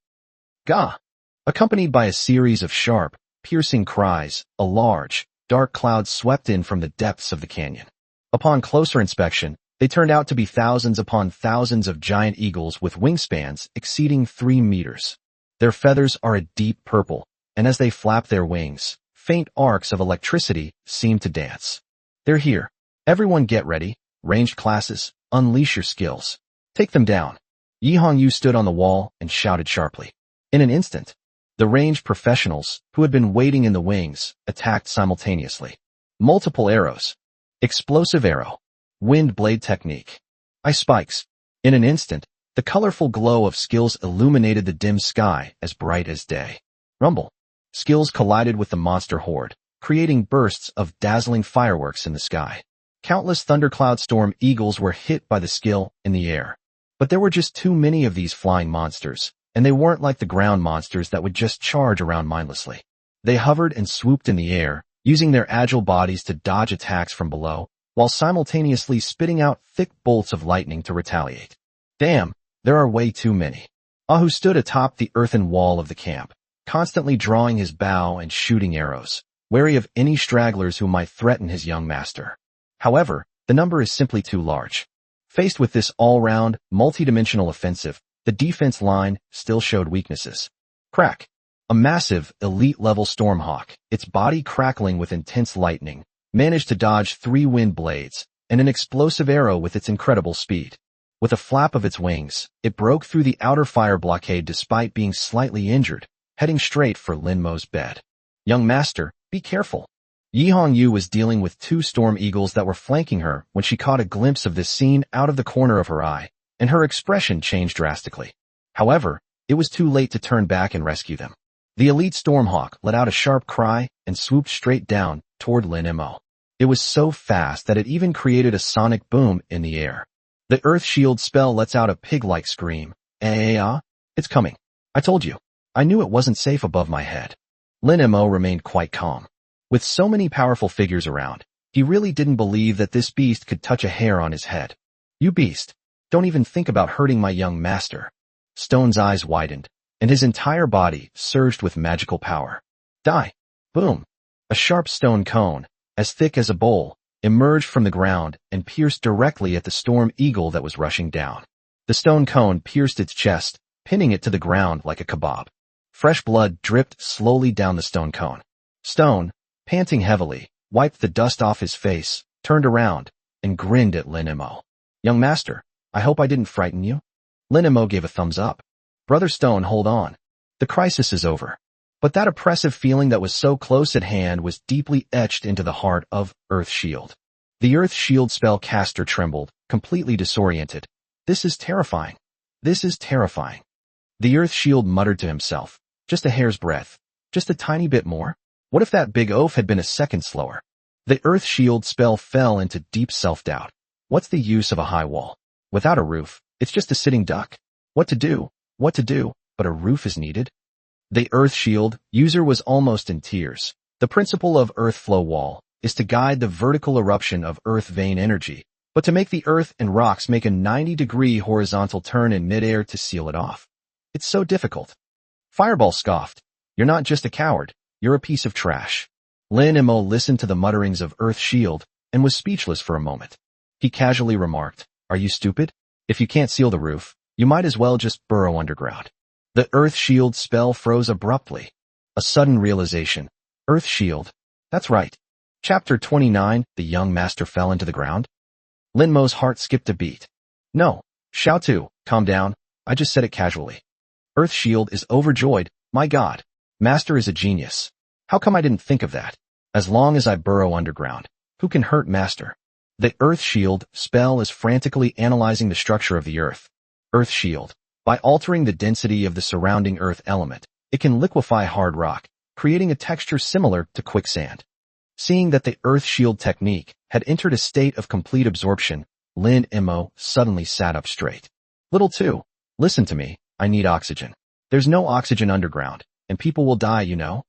Gah! Accompanied by a series of sharp, piercing cries, a large, dark cloud swept in from the depths of the canyon. Upon closer inspection, they turned out to be thousands upon thousands of giant eagles with wingspans exceeding 3 meters. Their feathers are a deep purple, and as they flap their wings, faint arcs of electricity seem to dance. They're here. Everyone get ready. Ranged classes, unleash your skills. Take them down. Yi Hongyu stood on the wall and shouted sharply. In an instant, the ranged professionals, who had been waiting in the wings, attacked simultaneously. Multiple arrows. Explosive arrow. Wind blade technique. Ice spikes. In an instant, the colorful glow of skills illuminated the dim sky as bright as day. Rumble. Skills collided with the monster horde, creating bursts of dazzling fireworks in the sky. Countless thundercloud storm eagles were hit by the skill in the air. But there were just too many of these flying monsters, and they weren't like the ground monsters that would just charge around mindlessly. They hovered and swooped in the air, using their agile bodies to dodge attacks from below, while simultaneously spitting out thick bolts of lightning to retaliate. Damn, there are way too many. Ahu stood atop the earthen wall of the camp, constantly drawing his bow and shooting arrows, wary of any stragglers who might threaten his young master. However, the number is simply too large. Faced with this all-round, multidimensional offensive, the defense line still showed weaknesses. Crack. A massive, elite-level Stormhawk, its body crackling with intense lightning, managed to dodge 3 wind blades and an explosive arrow with its incredible speed. With a flap of its wings, it broke through the outer fire blockade despite being slightly injured, heading straight for Lin Mo's bed. Young master, be careful. Yi Hongyu was dealing with 2 storm eagles that were flanking her when she caught a glimpse of this scene out of the corner of her eye, and her expression changed drastically. However, it was too late to turn back and rescue them. The elite Stormhawk let out a sharp cry and swooped straight down toward Lin Mo. It was so fast that it even created a sonic boom in the air. The Earth Shield spell lets out a pig-like scream. It's coming. I told you. I knew it wasn't safe above my head. Lin Mo remained quite calm. With so many powerful figures around, he really didn't believe that this beast could touch a hair on his head. You beast. Don't even think about hurting my young master. Stone's eyes widened, and his entire body surged with magical power. Die. Boom. A sharp stone cone, as thick as a bowl, emerged from the ground and pierced directly at the storm eagle that was rushing down. The stone cone pierced its chest, pinning it to the ground like a kebab. Fresh blood dripped slowly down the stone cone. Stone, panting heavily, wiped the dust off his face, turned around, and grinned at Lin Mo. Young master, I hope I didn't frighten you? Lin Mo gave a thumbs up. Brother Stone, hold on. The crisis is over. But that oppressive feeling that was so close at hand was deeply etched into the heart of Earth Shield. The Earth Shield spell caster trembled, completely disoriented. This is terrifying. This is terrifying. The Earth Shield muttered to himself. Just a hair's breadth. Just a tiny bit more. What if that big oaf had been a second slower? The Earth Shield spell fell into deep self-doubt. What's the use of a high wall? Without a roof, it's just a sitting duck. What to do, but a roof is needed? The Earth Shield user was almost in tears. The principle of Earth Flow Wall is to guide the vertical eruption of Earth vein energy, but to make the Earth and rocks make a 90-degree horizontal turn in midair to seal it off. It's so difficult. Fireball scoffed. You're not just a coward, you're a piece of trash. Lin Mo listened to the mutterings of Earth Shield and was speechless for a moment. He casually remarked, Are you stupid? If you can't seal the roof, you might as well just burrow underground. The Earth Shield spell froze abruptly. A sudden realization. Earth Shield. That's right. Chapter 29, the young master fell into the ground. Lin Mo's heart skipped a beat. No, Xiao Tu, calm down. I just said it casually. Earth Shield is overjoyed. My God. Master is a genius. How come I didn't think of that? As long as I burrow underground, who can hurt Master? The Earth Shield spell is frantically analyzing the structure of the Earth. Earth Shield. By altering the density of the surrounding Earth element, it can liquefy hard rock, creating a texture similar to quicksand. Seeing that the Earth Shield technique had entered a state of complete absorption, Lin Mo suddenly sat up straight. Little two, listen to me, I need oxygen. There's no oxygen underground, and people will die, you know.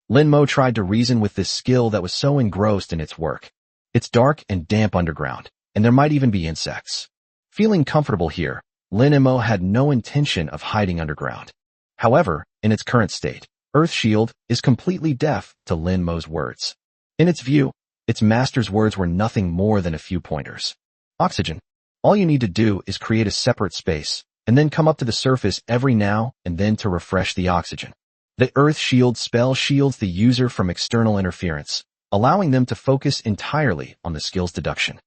Lin Mo tried to reason with this skill that was so engrossed in its work. It's dark and damp underground, and there might even be insects. Feeling comfortable here, Lin Mo had no intention of hiding underground. However, in its current state, Earth Shield is completely deaf to Lin Mo's words. In its view, its master's words were nothing more than a few pointers. Oxygen. All you need to do is create a separate space, and then come up to the surface every now and then to refresh the oxygen. The Earth Shield spell shields the user from external interference, allowing them to focus entirely on the skill's deduction.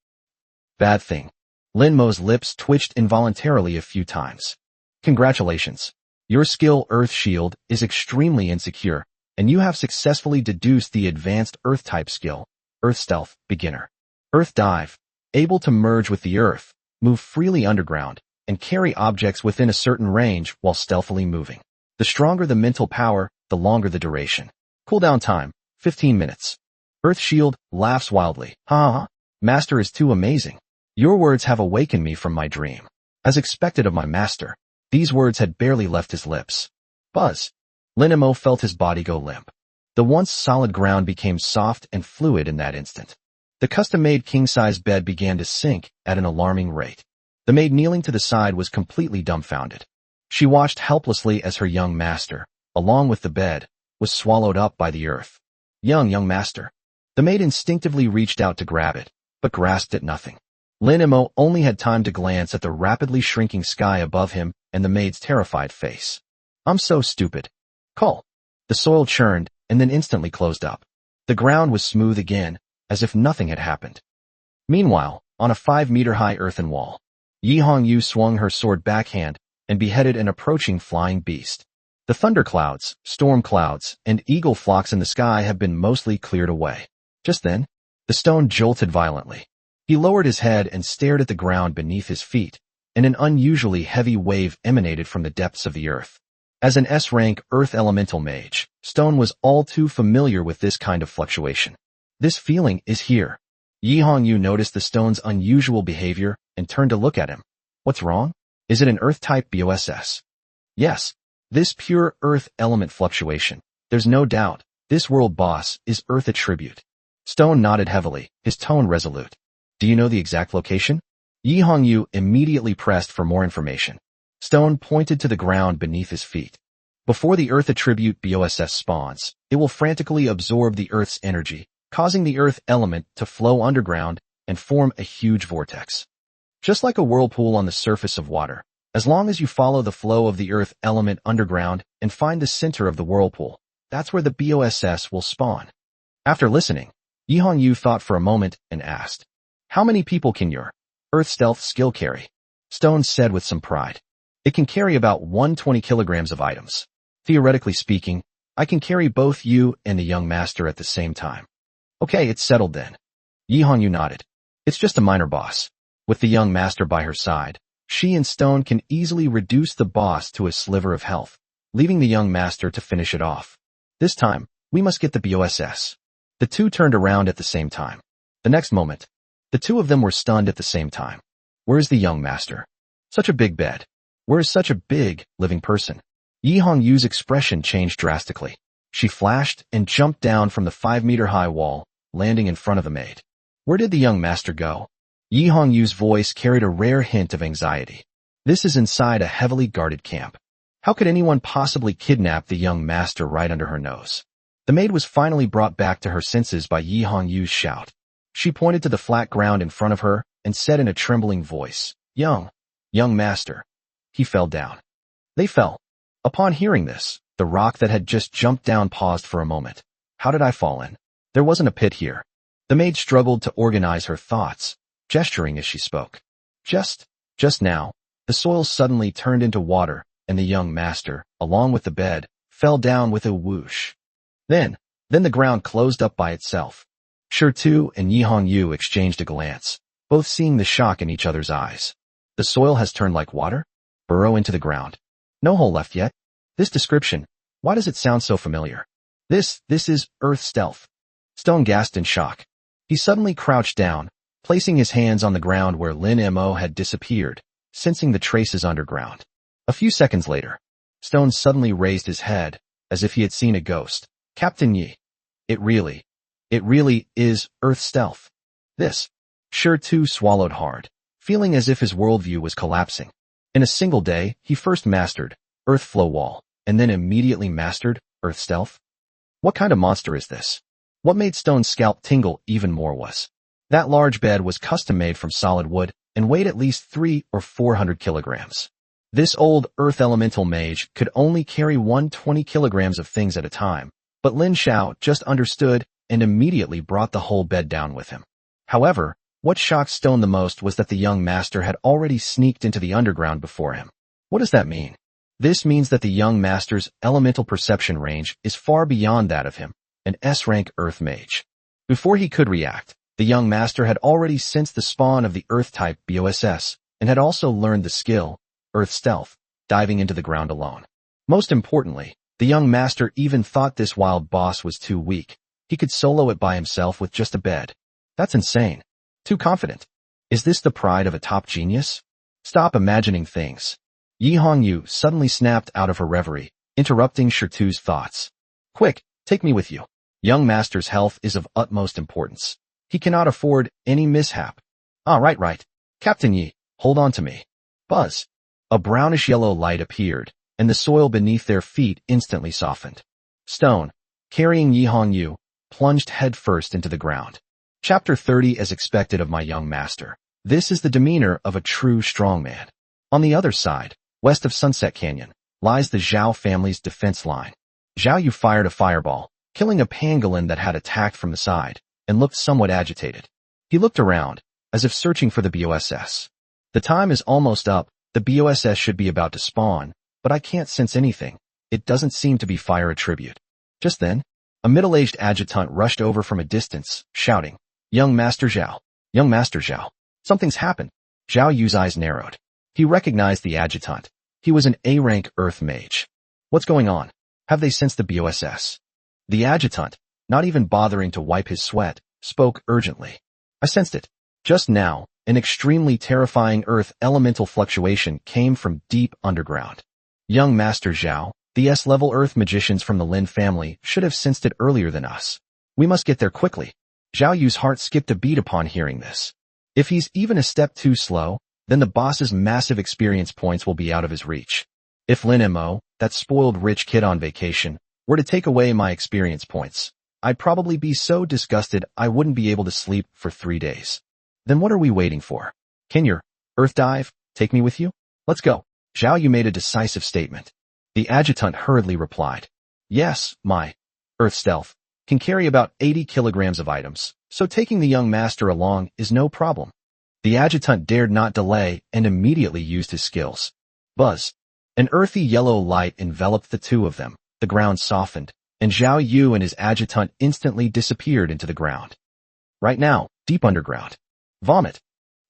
Bad thing. Lin Mo's lips twitched involuntarily a few times. Congratulations. Your skill Earth Shield is extremely insecure, and you have successfully deduced the advanced Earth-type skill, Earth Stealth, Beginner. Earth Dive, able to merge with the Earth, move freely underground, and carry objects within a certain range while stealthily moving. The stronger the mental power, the longer the duration. Cooldown time, 15 minutes. Earth Shield laughs wildly. Ha! Master is too amazing. Your words have awakened me from my dream. As expected of my master, these words had barely left his lips. Buzz. Lin Mo felt his body go limp. The once solid ground became soft and fluid in that instant. The custom-made king-size bed began to sink at an alarming rate. The maid kneeling to the side was completely dumbfounded. She watched helplessly as her young master, along with the bed, was swallowed up by the earth. Young master. The maid instinctively reached out to grab it, but grasped at nothing. Lin Mo only had time to glance at the rapidly shrinking sky above him and the maid's terrified face. I'm so stupid. Cull. The soil churned and then instantly closed up. The ground was smooth again, as if nothing had happened. Meanwhile, on a 5-meter-high earthen wall, Yi Hongyu swung her sword backhand and beheaded an approaching flying beast. The thunderclouds, storm clouds, and eagle flocks in the sky have been mostly cleared away. Just then, the stone jolted violently. He lowered his head and stared at the ground beneath his feet, and an unusually heavy wave emanated from the depths of the earth. As an S-rank Earth Elemental Mage, Stone was all too familiar with this kind of fluctuation. This feeling is here. Yi Hongyu noticed the stone's unusual behavior and turned to look at him. What's wrong? Is it an Earth-type BOSS? Yes. This pure Earth element fluctuation. There's no doubt. This world boss is Earth attribute. Stone nodded heavily, his tone resolute. Do you know the exact location? Yi Hongyu immediately pressed for more information. Stone pointed to the ground beneath his feet. Before the Earth attribute BOSS spawns, it will frantically absorb the Earth's energy, causing the Earth element to flow underground and form a huge vortex. Just like a whirlpool on the surface of water, as long as you follow the flow of the Earth element underground and find the center of the whirlpool, that's where the BOSS will spawn. After listening, Yi Hongyu thought for a moment and asked, how many people can your Earth Stealth skill carry? Stone said with some pride. It can carry about 120 kilograms of items. Theoretically speaking, I can carry both you and the young master at the same time. Okay, it's settled then. Yi Hongyu nodded. It's just a minor boss. With the young master by her side, she and Stone can easily reduce the boss to a sliver of health, leaving the young master to finish it off. This time, we must get the BOSS. The two turned around at the same time. The next moment, the two of them were stunned at the same time. Where's the young master? Such a big bed. Where is such a big, living person? Yi Hongyu's expression changed drastically. She flashed and jumped down from the 5-meter-high wall, landing in front of the maid. Where did the young master go? Yi Hongyu's voice carried a rare hint of anxiety. This is inside a heavily guarded camp. How could anyone possibly kidnap the young master right under her nose? The maid was finally brought back to her senses by Yi Hongyu's shout. She pointed to the flat ground in front of her and said in a trembling voice, young master. He fell down. They fell. Upon hearing this, the rock that had just jumped down paused for a moment. How did I fall in? There wasn't a pit here. The maid struggled to organize her thoughts, gesturing as she spoke. Just now, the soil suddenly turned into water, and the young master, along with the bed, fell down with a whoosh. Then the ground closed up by itself. Shirtu and Yi Hongyu exchanged a glance, both seeing the shock in each other's eyes. The soil has turned like water? Burrow into the ground. No hole left yet. This description, why does it sound so familiar? This is Earth Stealth. Stone gasped in shock. He suddenly crouched down, placing his hands on the ground where Lin Mo had disappeared, sensing the traces underground. A few seconds later, Stone suddenly raised his head, as if he had seen a ghost. Captain Yi. It really is Earth Stealth. This. Shirtu swallowed hard, feeling as if his worldview was collapsing. In a single day, he first mastered Earth Flow Wall, and then immediately mastered Earth Stealth. What kind of monster is this? What made Stone's scalp tingle even more was that large bed was custom-made from solid wood and weighed at least 300 or 400 kilograms. This old Earth Elemental Mage could only carry 120 kilograms of things at a time, but Lin Xiao just understood and immediately brought the whole bed down with him. However, what shocked Stone the most was that the young master had already sneaked into the underground before him. What does that mean? This means that the young master's elemental perception range is far beyond that of him, an S-rank Earth Mage. Before he could react, the young master had already sensed the spawn of the Earth-type BOSS and had also learned the skill, Earth Stealth, diving into the ground alone. Most importantly, the young master even thought this wild boss was too weak. He could solo it by himself with just a bed. That's insane. Too confident. Is this the pride of a top genius? Stop imagining things. Yi Hongyu suddenly snapped out of her reverie, interrupting Shirtu's thoughts. Quick, take me with you. Young master's health is of utmost importance. He cannot afford any mishap. Ah, right. Captain Yi, hold on to me. Buzz. A brownish-yellow light appeared, and the soil beneath their feet instantly softened. Stone, carrying Yi Hongyu, plunged headfirst into the ground. Chapter 30. As expected of my young master, this is the demeanor of a true strongman. On the other side, West of Sunset Canyon lies the Zhao family's defense line. Zhao Yu fired a fireball, killing a pangolin that had attacked from the side, and looked somewhat agitated. He looked around, as if searching for the BOSS. The time is almost up, the BOSS should be about to spawn, but I can't sense anything. It doesn't seem to be fire attribute. Just then, a middle-aged adjutant rushed over from a distance, shouting, "Young Master Zhao! Young Master Zhao! Something's happened!" Zhao Yu's eyes narrowed. He recognized the adjutant. He was an A-rank Earth mage. What's going on? Have they sensed the BOSS? The adjutant, not even bothering to wipe his sweat, spoke urgently. I sensed it. Just now, an extremely terrifying Earth elemental fluctuation came from deep underground. Young Master Zhao, the S-level Earth magicians from the Lin family should have sensed it earlier than us. We must get there quickly. Zhao Yu's heart skipped a beat upon hearing this. If he's even a step too slow, then the boss's massive experience points will be out of his reach. If Lin Mo, that spoiled rich kid on vacation, were to take away my experience points, I'd probably be so disgusted I wouldn't be able to sleep for 3 days. Then what are we waiting for? Can your Earth dive take me with you? Let's go. Zhao Yu made a decisive statement. The adjutant hurriedly replied, "Yes, my Earth stealth can carry about 80 kilograms of items, so taking the young master along is no problem." The adjutant dared not delay and immediately used his skills. Buzz. An earthy yellow light enveloped the two of them, the ground softened, and Zhao Yu and his adjutant instantly disappeared into the ground. Right now, deep underground. Vomit.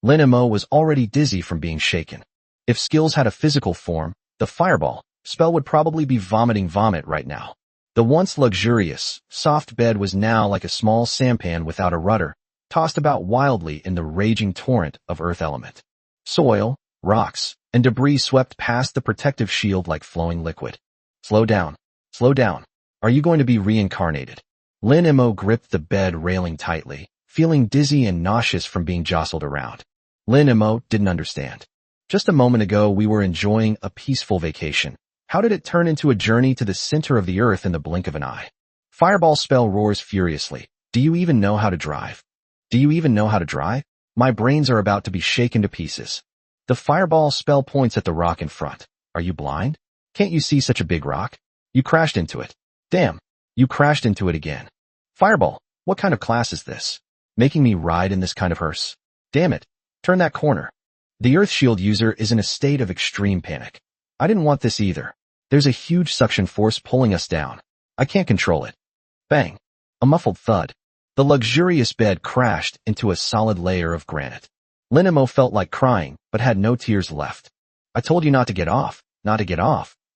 Lin Mo was already dizzy from being shaken. If skills had a physical form, the fireball spell would probably be vomiting vomit right now. The once luxurious, soft bed was now like a small sampan without a rudder, tossed about wildly in the raging torrent of earth element. Soil, rocks, and debris swept past the protective shield like flowing liquid. Slow down. Slow down. Are you going to be reincarnated? Lin Mo gripped the bed railing tightly, feeling dizzy and nauseous from being jostled around. Lin Mo didn't understand. Just a moment ago we were enjoying a peaceful vacation. How did it turn into a journey to the center of the earth in the blink of an eye? Fireball spell roars furiously. Do you even know how to drive? Do you even know how to drive? My brains are about to be shaken to pieces. The fireball spell points at the rock in front. Are you blind? Can't you see such a big rock? You crashed into it. Damn, you crashed into it again. Fireball, what kind of class is this? Making me ride in this kind of hearse? Damn it, turn that corner. The Earth Shield user is in a state of extreme panic. I didn't want this either. There's a huge suction force pulling us down. I can't control it. Bang. A muffled thud. The luxurious bed crashed into a solid layer of granite. Lin Mo felt like crying, but had no tears left. I told you not to get off,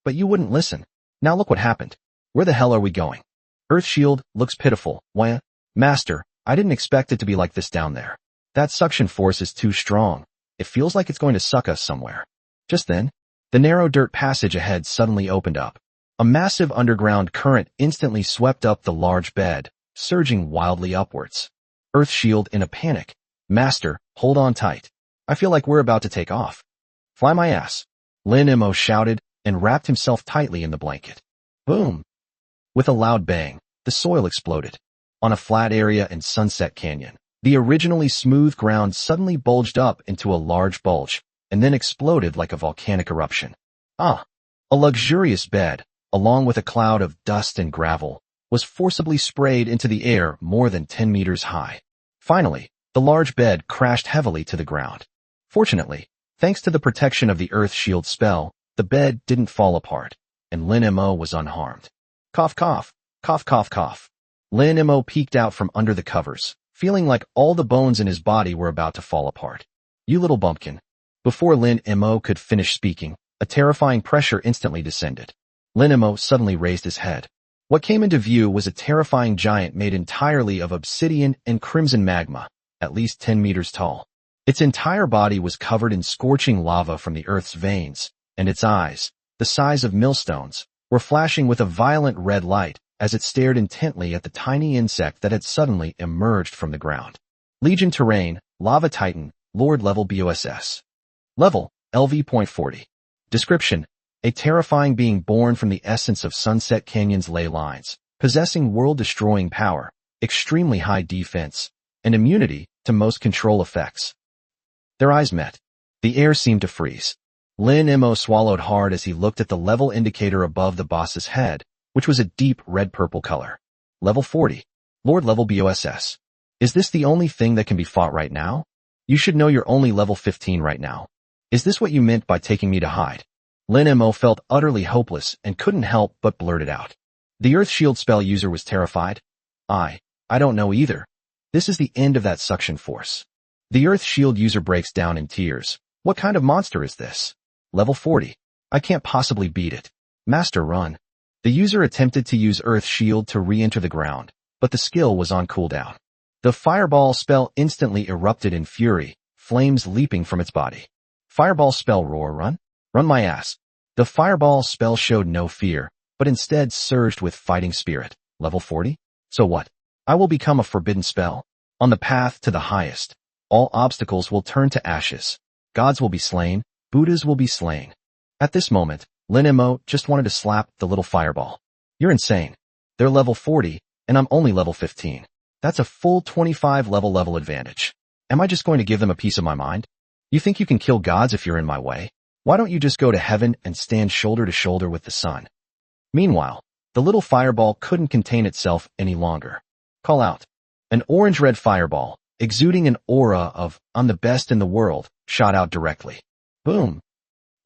but you wouldn't listen. Now look what happened. Where the hell are we going? Earth Shield looks pitiful. Why, Master, I didn't expect it to be like this down there. That suction force is too strong. It feels like it's going to suck us somewhere. Just then, the narrow dirt passage ahead suddenly opened up. A massive underground current instantly swept up the large bed, surging wildly upwards. Earth Shield in a panic. Master, hold on tight. I feel like we're about to take off. Fly my ass. Lin Mo shouted and wrapped himself tightly in the blanket. Boom. With a loud bang, the soil exploded. On a flat area in Sunset Canyon, the originally smooth ground suddenly bulged up into a large bulge, and then exploded like a volcanic eruption. A luxurious bed, along with a cloud of dust and gravel, was forcibly sprayed into the air more than 10 meters high. Finally, the large bed crashed heavily to the ground. Fortunately, thanks to the protection of the Earth Shield spell, the bed didn't fall apart, and Lin Mo was unharmed. Cough cough, cough cough cough. Lin Mo peeked out from under the covers, feeling like all the bones in his body were about to fall apart. You little bumpkin. Before Lin Mo could finish speaking, a terrifying pressure instantly descended. Lin Mo suddenly raised his head. What came into view was a terrifying giant made entirely of obsidian and crimson magma, at least 10 meters tall. Its entire body was covered in scorching lava from the Earth's veins, and its eyes, the size of millstones, were flashing with a violent red light as it stared intently at the tiny insect that had suddenly emerged from the ground. Legion Terrain, Lava Titan, Lord Level BOSS. Level, LV.40. Description: a terrifying being born from the essence of Sunset Canyon's ley lines, possessing world-destroying power, extremely high defense, and immunity to most control effects. Their eyes met. The air seemed to freeze. Lin Mo swallowed hard as he looked at the level indicator above the boss's head, which was a deep red-purple color. Level 40. Lord level BOSS. Is this the only thing that can be fought right now? You should know you're only level 15 right now. Is this what you meant by taking me to hide? Lin Mo felt utterly hopeless and couldn't help but blurt it out. The Earth Shield spell user was terrified. I don't know either. This is the end of that suction force. The Earth Shield user breaks down in tears. What kind of monster is this? Level 40. I can't possibly beat it. Master, run. The user attempted to use Earth Shield to re-enter the ground, but the skill was on cooldown. The Fireball spell instantly erupted in fury, flames leaping from its body. Fireball spell roar, run? Run my ass. The Fireball spell showed no fear, but instead surged with fighting spirit. Level 40? So what? I will become a forbidden spell. On the path to the highest, all obstacles will turn to ashes. Gods will be slain, Buddhas will be slain. At this moment, Lin Mo just wanted to slap the little fireball. You're insane. They're level 40, and I'm only level 15. That's a full 25 level advantage. Am I just going to give them a piece of my mind? You think you can kill gods if you're in my way? Why don't you just go to heaven and stand shoulder to shoulder with the sun? Meanwhile, the little fireball couldn't contain itself any longer. Call out. An orange-red fireball, exuding an aura of, I'm the best in the world, shot out directly. Boom.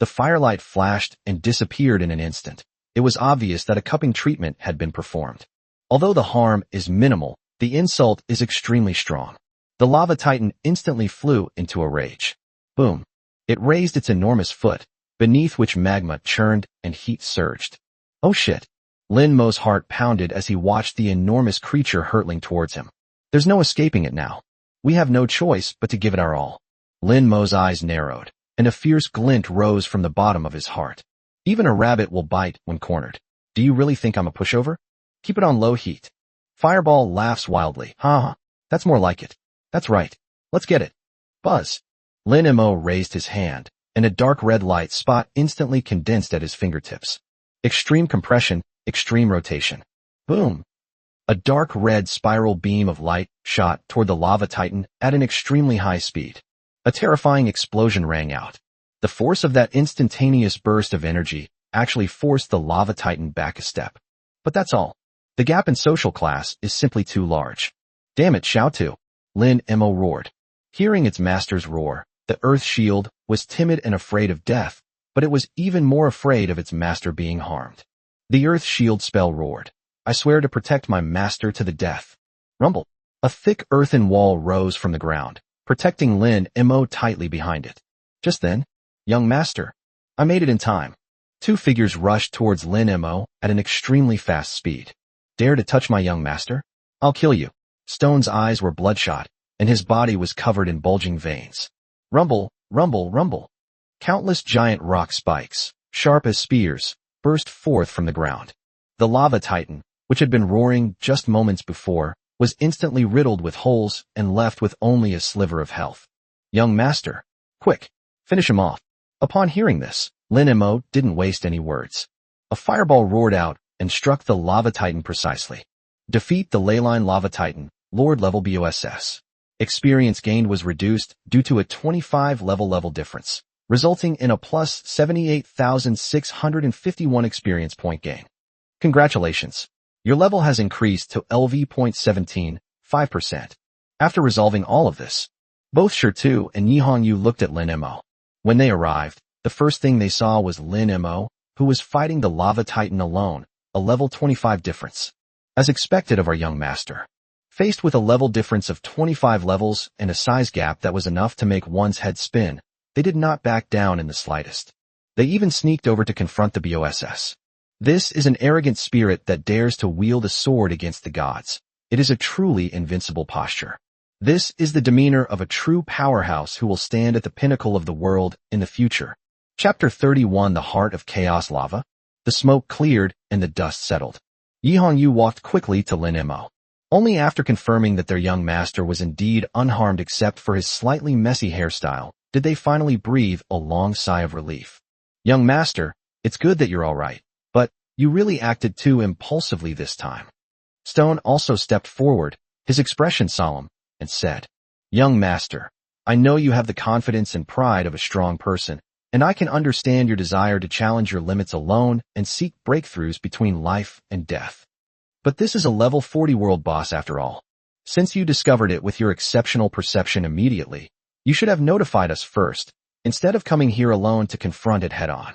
The firelight flashed and disappeared in an instant. It was obvious that a cupping treatment had been performed. Although the harm is minimal, the insult is extremely strong. The lava titan instantly flew into a rage. Boom. It raised its enormous foot, beneath which magma churned and heat surged. Oh shit. Lin Mo's heart pounded as he watched the enormous creature hurtling towards him. There's no escaping it now. We have no choice but to give it our all. Lin Mo's eyes narrowed, and a fierce glint rose from the bottom of his heart. Even a rabbit will bite when cornered. Do you really think I'm a pushover? Keep it on low heat. Fireball laughs wildly. Ha. That's more like it. That's right. Let's get it. Buzz. Lin Mo raised his hand, and a dark red light spot instantly condensed at his fingertips. Extreme compression, extreme rotation. Boom. A dark red spiral beam of light shot toward the lava titan at an extremely high speed. A terrifying explosion rang out. The force of that instantaneous burst of energy actually forced the lava titan back a step. But that's all. The gap in social class is simply too large. Damn it, Xiaotu. Lin Mo roared. Hearing its master's roar, the Earth Shield was timid and afraid of death, but it was even more afraid of its master being harmed. The Earth Shield spell roared. I swear to protect my master to the death. Rumble. A thick earthen wall rose from the ground, protecting Lin Mo tightly behind it. Just then, young master. I made it in time. Two figures rushed towards Lin Mo at an extremely fast speed. Dare to touch my young master? I'll kill you. Stone's eyes were bloodshot, and his body was covered in bulging veins. Rumble, rumble, rumble. Countless giant rock spikes, sharp as spears, burst forth from the ground. The lava titan, which had been roaring just moments before, was instantly riddled with holes and left with only a sliver of health. Young master, quick, finish him off. Upon hearing this, Lin Mo didn't waste any words. A fireball roared out and struck the lava titan precisely. Defeat the Leyline lava titan, Lord level BOSS. Experience gained was reduced due to a 25 level difference, resulting in a plus 78,651 experience point gain. Congratulations. Your level has increased to LV.17, 5%. After resolving all of this, both Shitu and Yihongyu looked at Lin Mo. When they arrived, the first thing they saw was Lin Mo, who was fighting the lava titan alone, a level 25 difference. As expected of our young master. Faced with a level difference of 25 levels and a size gap that was enough to make one's head spin, they did not back down in the slightest. They even sneaked over to confront the BOSS. This is an arrogant spirit that dares to wield a sword against the gods. It is a truly invincible posture. This is the demeanor of a true powerhouse who will stand at the pinnacle of the world in the future. Chapter 31 The Heart of Chaos Lava. The smoke cleared and the dust settled. Yihongyu walked quickly to Lin Mo. Only after confirming that their young master was indeed unharmed except for his slightly messy hairstyle, did they finally breathe a long sigh of relief. Young master, it's good that you're all right, but you really acted too impulsively this time. Stone also stepped forward, his expression solemn, and said, Young master, I know you have the confidence and pride of a strong person, and I can understand your desire to challenge your limits alone and seek breakthroughs between life and death. But this is a level 40 world boss after all. Since you discovered it with your exceptional perception immediately, you should have notified us first, instead of coming here alone to confront it head-on.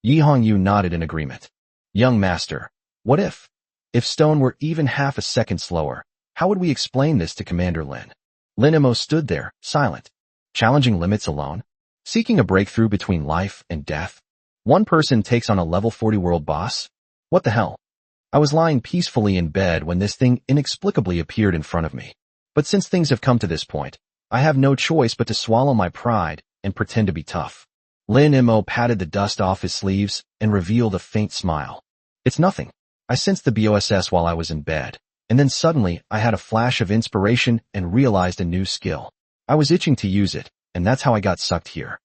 Yi Hongyu nodded in agreement. Young master, what if? If Stone were even half a second slower, how would we explain this to Commander Lin? Lin Emo stood there, silent. Challenging limits alone? Seeking a breakthrough between life and death? One person takes on a level 40 world boss? What the hell? I was lying peacefully in bed when this thing inexplicably appeared in front of me. But since things have come to this point, I have no choice but to swallow my pride and pretend to be tough. Lin Emo patted the dust off his sleeves and revealed a faint smile. It's nothing. I sensed the BOSS while I was in bed, and then suddenly I had a flash of inspiration and realized a new skill. I was itching to use it, and that's how I got sucked here.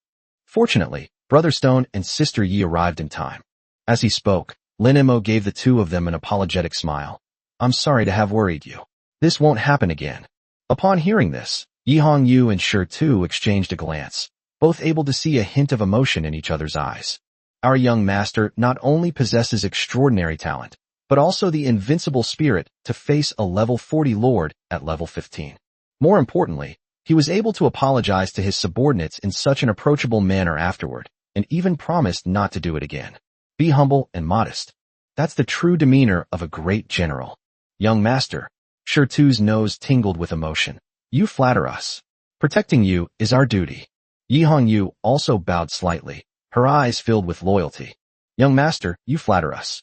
Fortunately, Brother Stone and Sister Yi arrived in time. As he spoke, Lin Emo gave the two of them an apologetic smile. I'm sorry to have worried you. This won't happen again. Upon hearing this, Yi Hongyu and Shi Tu exchanged a glance, both able to see a hint of emotion in each other's eyes. Our young master not only possesses extraordinary talent, but also the invincible spirit to face a level 40 lord at level 15. More importantly, he was able to apologize to his subordinates in such an approachable manner afterward, and even promised not to do it again. Be humble and modest. That's the true demeanor of a great general. Young master, Shi Tu's nose tingled with emotion. You flatter us. Protecting you is our duty. Yi Hongyu also bowed slightly, her eyes filled with loyalty. Young master, you flatter us.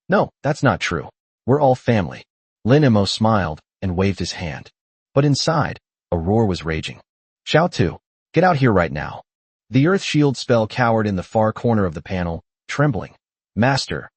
No, that's not true. We're all family. Lin Emo smiled and waved his hand. But inside, a roar was raging. Xiao Tu, get out here right now. The earth shield spell cowered in the far corner of the panel, trembling. Master,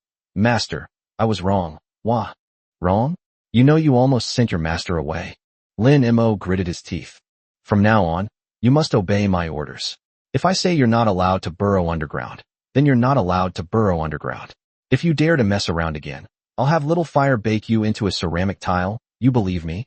I was wrong. Wah. Wrong? You know you almost sent your master away. Lin Emo gritted his teeth. From now on, you must obey my orders. If I say you're not allowed to burrow underground, then you're not allowed to burrow underground. If you dare to mess around again, I'll have Little Fire bake you into a ceramic tile. You believe me?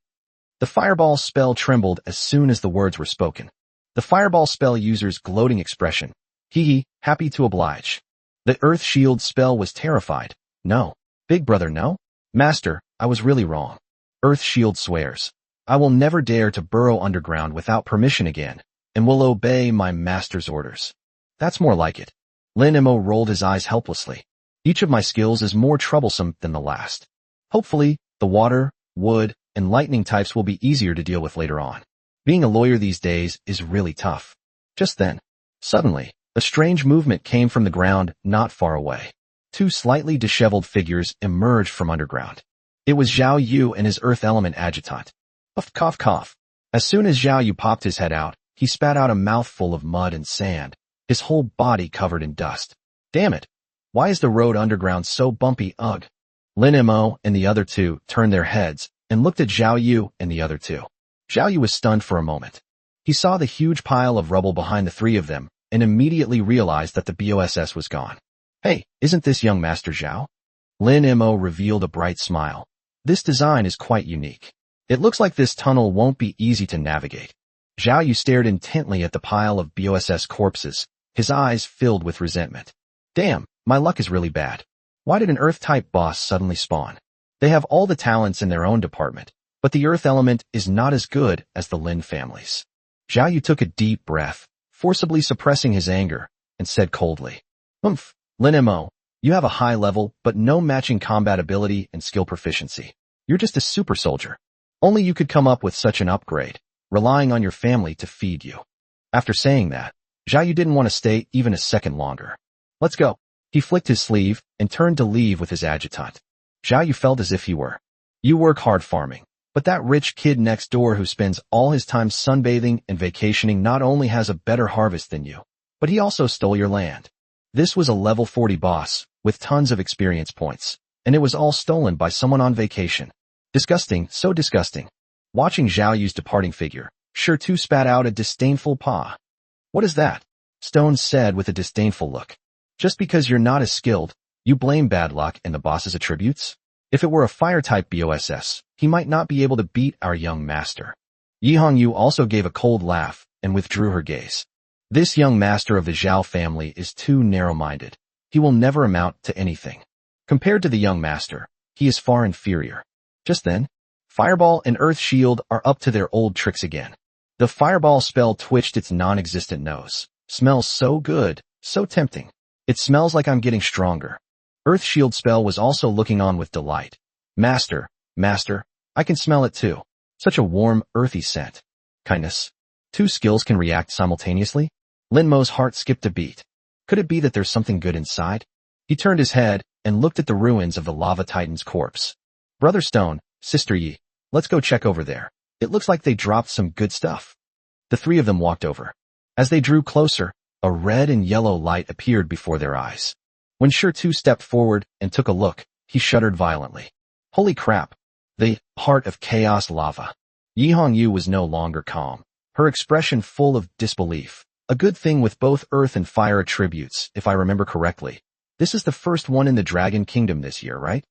The fireball spell trembled as soon as the words were spoken. The fireball spell user's gloating expression. Hee, happy to oblige. The earth shield spell was terrified. No. Big brother, no? Master, I was really wrong. Earth shield swears. I will never dare to burrow underground without permission again, and will obey my master's orders. That's more like it. Lin Emo rolled his eyes helplessly. Each of my skills is more troublesome than the last. Hopefully, the water, wood, and lightning types will be easier to deal with later on. Being a lawyer these days is really tough. Just then, suddenly, a strange movement came from the ground not far away. Two slightly disheveled figures emerged from underground. It was Zhao Yu and his earth element adjutant. Puff, cough, cough. As soon as Zhao Yu popped his head out, he spat out a mouthful of mud and sand, his whole body covered in dust. Damn it. Why is the road underground so bumpy? Ugh. Lin Emo and the other two turned their heads and looked at Zhao Yu and the other two. Zhao Yu was stunned for a moment. He saw the huge pile of rubble behind the three of them and immediately realized that the BOSS was gone. Hey, isn't this young Master Zhao? Lin Emo revealed a bright smile. This design is quite unique. It looks like this tunnel won't be easy to navigate. Zhao Yu stared intently at the pile of BOSS corpses, his eyes filled with resentment. Damn, my luck is really bad. Why did an Earth-type boss suddenly spawn? They have all the talents in their own department, but the Earth element is not as good as the Lin families. Zhao Yu took a deep breath, forcibly suppressing his anger, and said coldly, Lin Emo, you have a high level but no matching combat ability and skill proficiency. You're just a super soldier. Only you could come up with such an upgrade, relying on your family to feed you. After saying that, Zhao Yu didn't want to stay even a second longer. Let's go. He flicked his sleeve and turned to leave with his adjutant. Zhao Yu felt as if he were. You work hard farming, but that rich kid next door who spends all his time sunbathing and vacationing not only has a better harvest than you, but he also stole your land. This was a level 40 boss, with tons of experience points, and it was all stolen by someone on vacation. Disgusting, so disgusting. Watching Zhao Yu's departing figure, Shi Tu spat out a disdainful paw. What is that? Stone said with a disdainful look. Just because you're not as skilled, you blame bad luck and the boss's attributes? If it were a fire-type BOSS, he might not be able to beat our young master. Yi Hongyu also gave a cold laugh and withdrew her gaze. This young master of the Zhao family is too narrow-minded. He will never amount to anything. Compared to the young master, he is far inferior. Just then, Fireball and Earth Shield are up to their old tricks again. The Fireball spell twitched its non-existent nose. Smells so good, so tempting. It smells like I'm getting stronger. Earth Shield spell was also looking on with delight. Master, I can smell it too. Such a warm, earthy scent. Kindness. Two skills can react simultaneously? Lin Mo's heart skipped a beat. Could it be that there's something good inside? He turned his head and looked at the ruins of the lava titan's corpse. Brother Stone, Sister Yi, let's go check over there. It looks like they dropped some good stuff. The three of them walked over. As they drew closer, a red and yellow light appeared before their eyes. When Shirtu stepped forward and took a look, he shuddered violently. Holy crap! The heart of chaos lava. Yi Hongyu was no longer calm, her expression full of disbelief. A good thing with both earth and fire attributes, if I remember correctly. This is the first one in the Dragon Kingdom this year, right?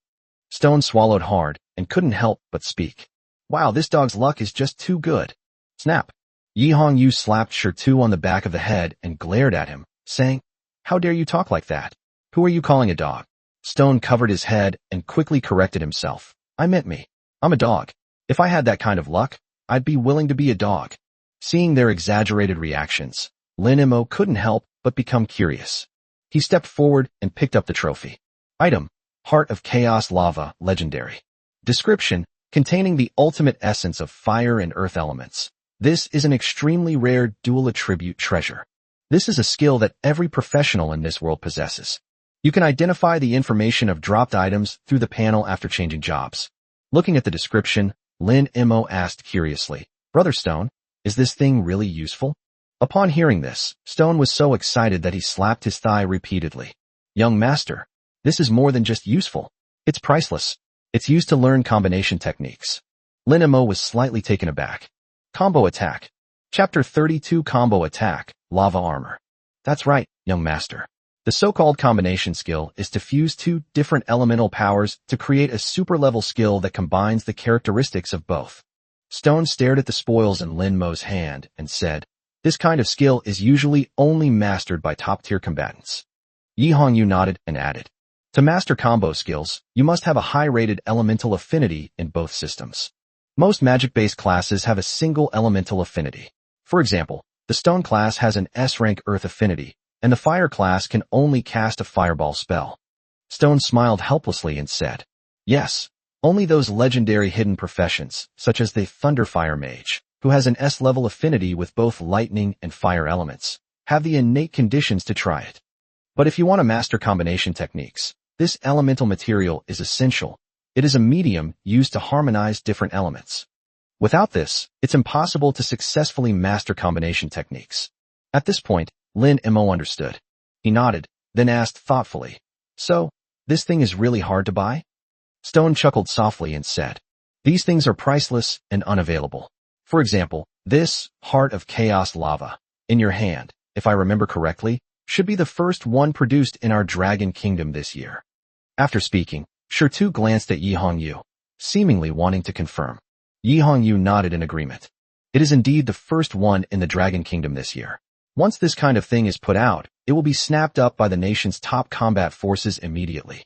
Stone swallowed hard and couldn't help but speak. Wow, this dog's luck is just too good. Snap. Yi Hongyu slapped Shirtu on the back of the head and glared at him, saying, How dare you talk like that? Who are you calling a dog? Stone covered his head and quickly corrected himself. I meant me. I'm a dog. If I had that kind of luck, I'd be willing to be a dog. Seeing their exaggerated reactions, Lin Mo couldn't help but become curious. He stepped forward and picked up the trophy. Item: Heart of Chaos Lava, Legendary. Description: containing the ultimate essence of fire and earth elements. This is an extremely rare dual attribute treasure. This is a skill that every professional in this world possesses. You can identify the information of dropped items through the panel after changing jobs. Looking at the description, Lin Mo asked curiously, Brother Stone, is this thing really useful? Upon hearing this, Stone was so excited that he slapped his thigh repeatedly. Young master, this is more than just useful. It's priceless. It's used to learn combination techniques. Lin Mo was slightly taken aback. Combo Attack. Chapter 32 Combo Attack, Lava Armor. That's right, young master. The so-called combination skill is to fuse two different elemental powers to create a super-level skill that combines the characteristics of both. Stone stared at the spoils in Lin Mo's hand and said, This kind of skill is usually only mastered by top-tier combatants. Yi Hongyu nodded and added, To master combo skills, you must have a high-rated elemental affinity in both systems. Most magic-based classes have a single elemental affinity. For example, the Stone class has an S-rank Earth affinity, and the Fire class can only cast a Fireball spell. Stone smiled helplessly and said, Yes, only those legendary hidden professions, such as the Thunderfire Mage, who has an S-level affinity with both lightning and fire elements, have the innate conditions to try it. But if you want to master combination techniques, this elemental material is essential. It is a medium used to harmonize different elements. Without this, it's impossible to successfully master combination techniques. At this point, Lin Mo understood. He nodded, then asked thoughtfully, So, this thing is really hard to buy? Stone chuckled softly and said, These things are priceless and unavailable. For example, this Heart of Chaos Lava, in your hand, if I remember correctly, should be the first one produced in our Dragon Kingdom this year. After speaking, Shirtu glanced at Yi Hongyu, seemingly wanting to confirm. Yi Hongyu nodded in agreement. It is indeed the first one in the Dragon Kingdom this year. Once this kind of thing is put out, it will be snapped up by the nation's top combat forces immediately.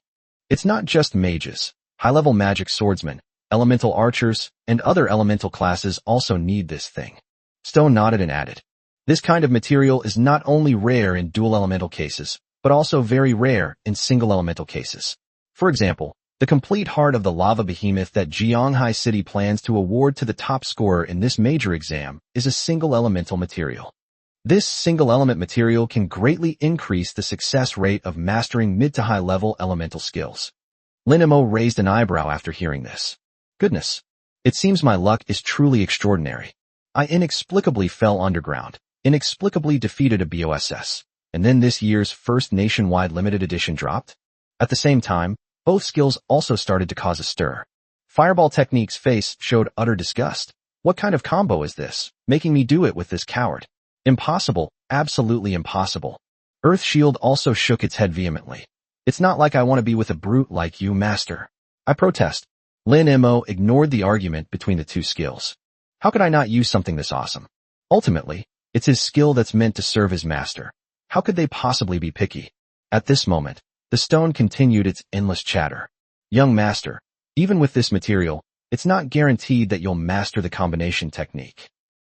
It's not just mages. High-level magic swordsmen, elemental archers, and other elemental classes also need this thing. Stone nodded and added, This kind of material is not only rare in dual elemental cases, but also very rare in single elemental cases. For example, the complete heart of the lava behemoth that Jianghai City plans to award to the top scorer in this major exam is a single elemental material. This single element material can greatly increase the success rate of mastering mid to high level elemental skills. Lin Mo raised an eyebrow after hearing this. Goodness. It seems my luck is truly extraordinary. I inexplicably fell underground, inexplicably defeated a BOSS, and then this year's first nationwide limited edition dropped. At the same time, both skills also started to cause a stir. Fireball Technique's face showed utter disgust. What kind of combo is this, making me do it with this coward? Impossible, absolutely impossible. Earth Shield also shook its head vehemently. It's not like I want to be with a brute like you, master. I protest. Lin Mo ignored the argument between the two skills. How could I not use something this awesome? Ultimately, It's his skill that's meant to serve his master. How could they possibly be picky? At this moment, the stone continued its endless chatter. Young master, even with this material, it's not guaranteed that you'll master the combination technique.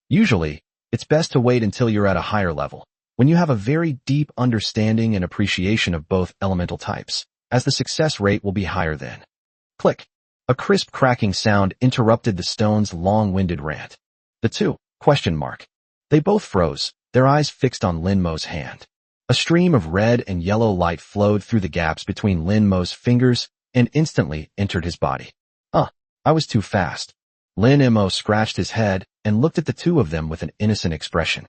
Usually, it's best to wait until you're at a higher level, when you have a very deep understanding and appreciation of both elemental types, as the success rate will be higher then. Click. A crisp cracking sound interrupted the stone's long-winded rant. The two, ? They both froze, their eyes fixed on Lin Mo's hand. A stream of red and yellow light flowed through the gaps between Lin Mo's fingers and instantly entered his body. I was too fast. Lin Mo scratched his head and looked at the two of them with an innocent expression.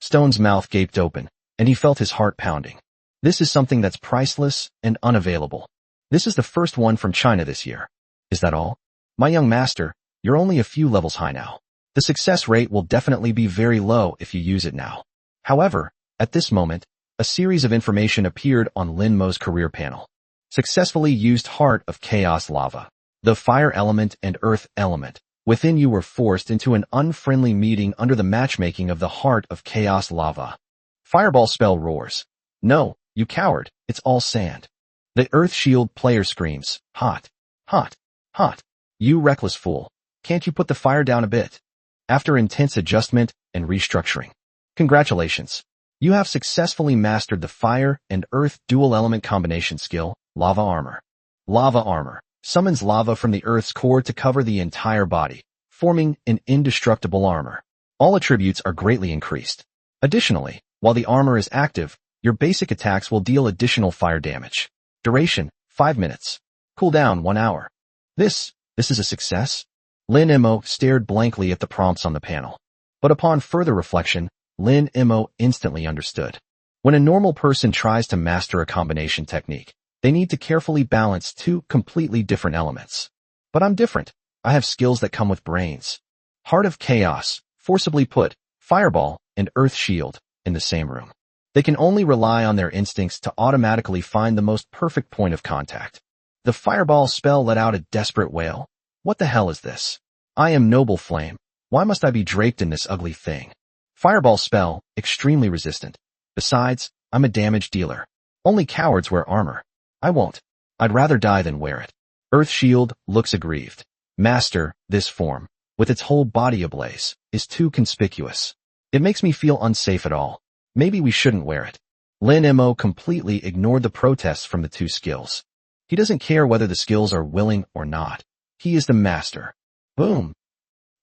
Stone's mouth gaped open, and he felt his heart pounding. This is something that's priceless and unavailable. This is the first one from China this year. Is that all? My young master, you're only a few levels high now. The success rate will definitely be very low if you use it now. However, at this moment, a series of information appeared on Lin Mo's career panel. Successfully used Heart of Chaos Lava. The fire element and earth element within you were forced into an unfriendly meeting under the matchmaking of the Heart of Chaos Lava. Fireball spell roars. No, you coward, it's all sand. The Earth Shield player screams, hot, hot, hot. You reckless fool. Can't you put the fire down a bit? After intense adjustment and restructuring. Congratulations. You have successfully mastered the fire and earth dual element combination skill, Lava Armor. Lava Armor summons lava from the Earth's core to cover the entire body, forming an indestructible armor. All attributes are greatly increased. Additionally, while the armor is active, your basic attacks will deal additional fire damage. Duration, 5 minutes. Cooldown, 1 hour. This is a success? Lin Mo stared blankly at the prompts on the panel. But upon further reflection, Lin Mo instantly understood. When a normal person tries to master a combination technique, they need to carefully balance two completely different elements. But I'm different. I have skills that come with brains. Heart of Chaos, forcibly put, Fireball, and Earth Shield, in the same room. They can only rely on their instincts to automatically find the most perfect point of contact. The Fireball spell let out a desperate wail. What the hell is this? I am Noble Flame. Why must I be draped in this ugly thing? Fireball spell, extremely resistant. Besides, I'm a damage dealer. Only cowards wear armor. I won't. I'd rather die than wear it. Earth Shield looks aggrieved. Master, this form, with its whole body ablaze, is too conspicuous. It makes me feel unsafe at all. Maybe we shouldn't wear it. Lin Mo completely ignored the protests from the two skills. He doesn't care whether the skills are willing or not. He is the master. Boom.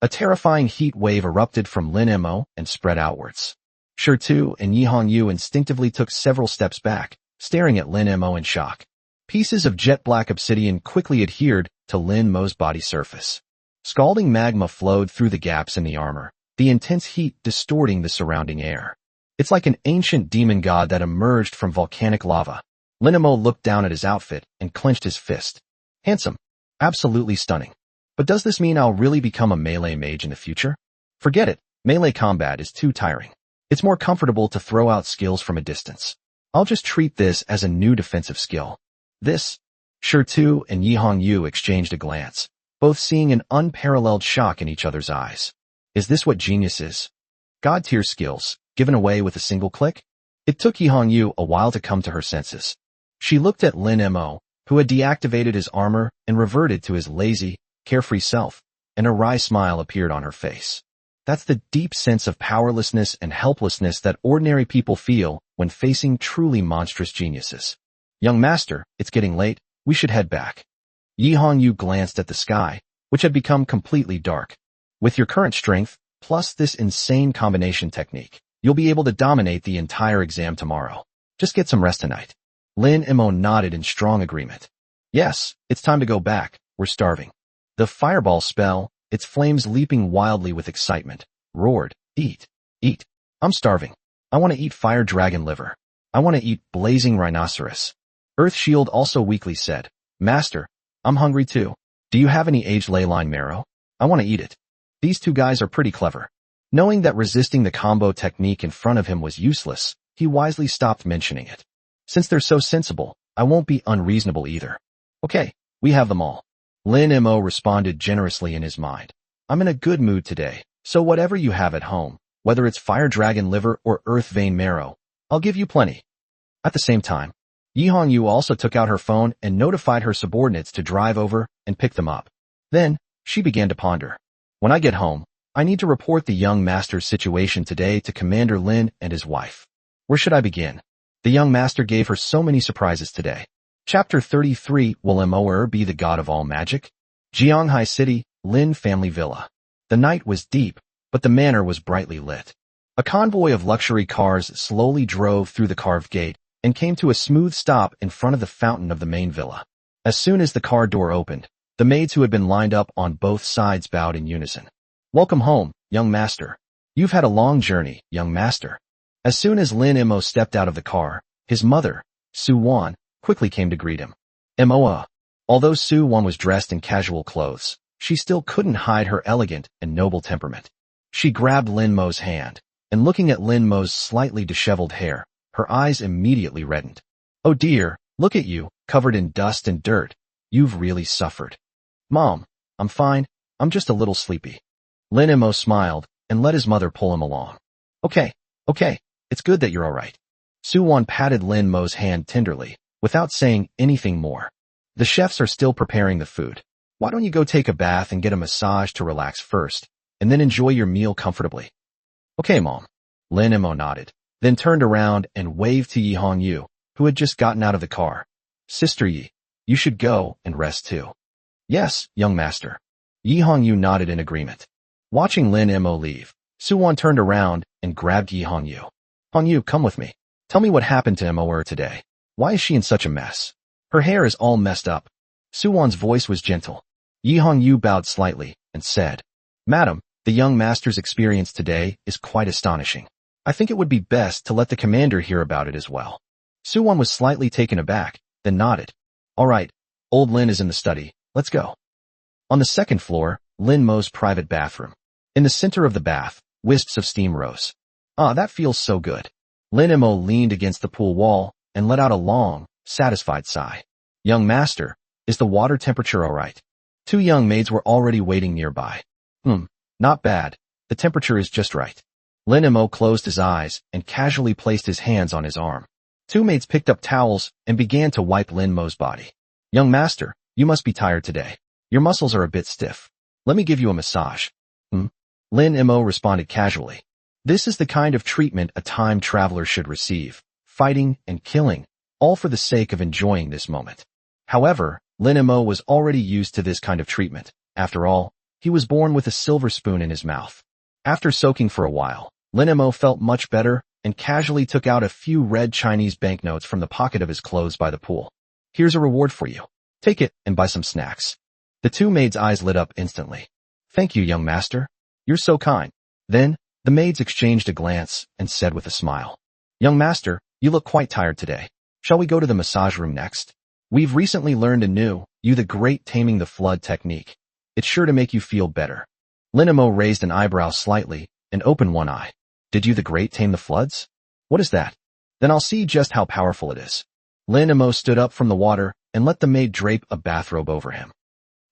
A terrifying heat wave erupted from Lin Mo and spread outwards. Shirtu and Yi Hongyu instinctively took several steps back, staring at Lin Mo in shock. Pieces of jet-black obsidian quickly adhered to Lin Mo's body surface. Scalding magma flowed through the gaps in the armor, the intense heat distorting the surrounding air. It's like an ancient demon god that emerged from volcanic lava. Lin Mo looked down at his outfit and clenched his fist. Handsome. Absolutely stunning. But does this mean I'll really become a melee mage in the future? Forget it. Melee combat is too tiring. It's more comfortable to throw out skills from a distance. I'll just treat this as a new defensive skill. This? Shirtu and Yi Hongyu exchanged a glance, both seeing an unparalleled shock in each other's eyes. Is this what genius is? God-tier skills, given away with a single click? It took Yi Hongyu a while to come to her senses. She looked at Lin Mo, who had deactivated his armor and reverted to his lazy, carefree self, and a wry smile appeared on her face. That's the deep sense of powerlessness and helplessness that ordinary people feel when facing truly monstrous geniuses. Young master, it's getting late, we should head back. Yi Hongyu glanced at the sky, which had become completely dark. With your current strength, plus this insane combination technique, you'll be able to dominate the entire exam tomorrow. Just get some rest tonight. Lin Mo nodded in strong agreement. Yes, it's time to go back, we're starving. The fireball spell, its flames leaping wildly with excitement, roared, eat, eat. I'm starving. I want to eat fire dragon liver. I want to eat blazing rhinoceros. Earth Shield also weakly said, Master, I'm hungry too. Do you have any aged ley line marrow? I want to eat it. These two guys are pretty clever. Knowing that resisting the combo technique in front of him was useless, he wisely stopped mentioning it. Since they're so sensible, I won't be unreasonable either. Okay, we have them all. Lin Mo responded generously in his mind. I'm in a good mood today, so whatever you have at home, Whether it's fire dragon liver or earth vein marrow, I'll give you plenty. At the same time, Yi Hongyu also took out her phone and notified her subordinates to drive over and pick them up. Then, she began to ponder. When I get home, I need to report the young master's situation today to Commander Lin and his wife. Where should I begin? The young master gave her so many surprises today. Chapter 33, Will Mo be the god of all magic? Jianghai City, Lin family villa. The night was deep, but the manor was brightly lit. A convoy of luxury cars slowly drove through the carved gate and came to a smooth stop in front of the fountain of the main villa. As soon as the car door opened, the maids who had been lined up on both sides bowed in unison. Welcome home, young master. You've had a long journey, young master. As soon as Lin Mo stepped out of the car, his mother, Su Wan, quickly came to greet him. Moa. Although Su Wan was dressed in casual clothes, she still couldn't hide her elegant and noble temperament. She grabbed Lin Mo's hand, and looking at Lin Mo's slightly disheveled hair, her eyes immediately reddened. Oh dear, look at you, covered in dust and dirt. You've really suffered. Mom, I'm fine, I'm just a little sleepy. Lin Mo smiled and let his mother pull him along. Okay, it's good that you're alright. Su Wan patted Lin Mo's hand tenderly, without saying anything more. The chefs are still preparing the food. Why don't you go take a bath and get a massage to relax first, and then enjoy your meal comfortably? Okay, Mom. Lin Mo nodded, then turned around and waved to Yi Hongyu, who had just gotten out of the car. Sister Yi, you should go and rest too. Yes, young master. Yi Hongyu nodded in agreement. Watching Lin Mo leave, Su Wan turned around and grabbed Yi Hongyu. Hongyu, come with me. Tell me what happened to Mo today. Why is she in such a mess? Her hair is all messed up. Su Wan's voice was gentle. Yi Hongyu bowed slightly and said, Madam, the young master's experience today is quite astonishing. I think it would be best to let the commander hear about it as well. Su Wan was slightly taken aback, then nodded. All right, old Lin is in the study. Let's go. On the second floor, Lin Mo's private bathroom. In the center of the bath, wisps of steam rose. Ah, that feels so good. Lin Mo leaned against the pool wall and let out a long, satisfied sigh. Young master, is the water temperature all right? Two young maids were already waiting nearby. Not bad. The temperature is just right. Lin Mo closed his eyes and casually placed his hands on his arm. Two maids picked up towels and began to wipe Lin Mo's body. Young master, you must be tired today. Your muscles are a bit stiff. Let me give you a massage. Lin Mo responded casually. This is the kind of treatment a time traveler should receive, fighting and killing, all for the sake of enjoying this moment. However, Lin Mo was already used to this kind of treatment. After all, he was born with a silver spoon in his mouth. After soaking for a while, Lin Mo felt much better and casually took out a few red Chinese banknotes from the pocket of his clothes by the pool. Here's a reward for you. Take it and buy some snacks. The two maids' eyes lit up instantly. Thank you, young master. You're so kind. Then, the maids exchanged a glance and said with a smile. Young master, you look quite tired today. Shall we go to the massage room next? We've recently learned a new, the great taming the flood technique. It's sure to make you feel better. Lin Mo raised an eyebrow slightly and opened one eye. Did you the great tame the floods? What is that? Then I'll see just how powerful it is. Lin Mo stood up from the water and let the maid drape a bathrobe over him.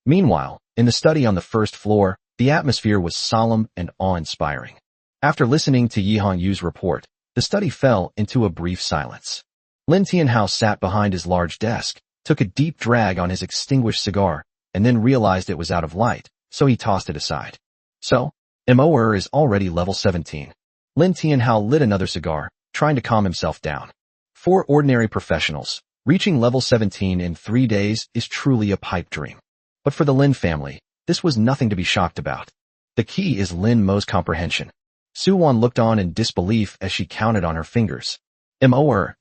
Meanwhile, in the study on the first floor, the atmosphere was solemn and awe-inspiring. After listening to Yi Hongyu's report, the study fell into a brief silence. Lin Tianhao sat behind his large desk, took a deep drag on his extinguished cigar, and then realized it was out of light, so he tossed it aside. So, Mo is already level 17. Lin Tianhao lit another cigar, trying to calm himself down. For ordinary professionals, reaching level 17 in 3 days is truly a pipe dream. But for the Lin family, this was nothing to be shocked about. The key is Lin Mo's comprehension. Su Wan looked on in disbelief as she counted on her fingers.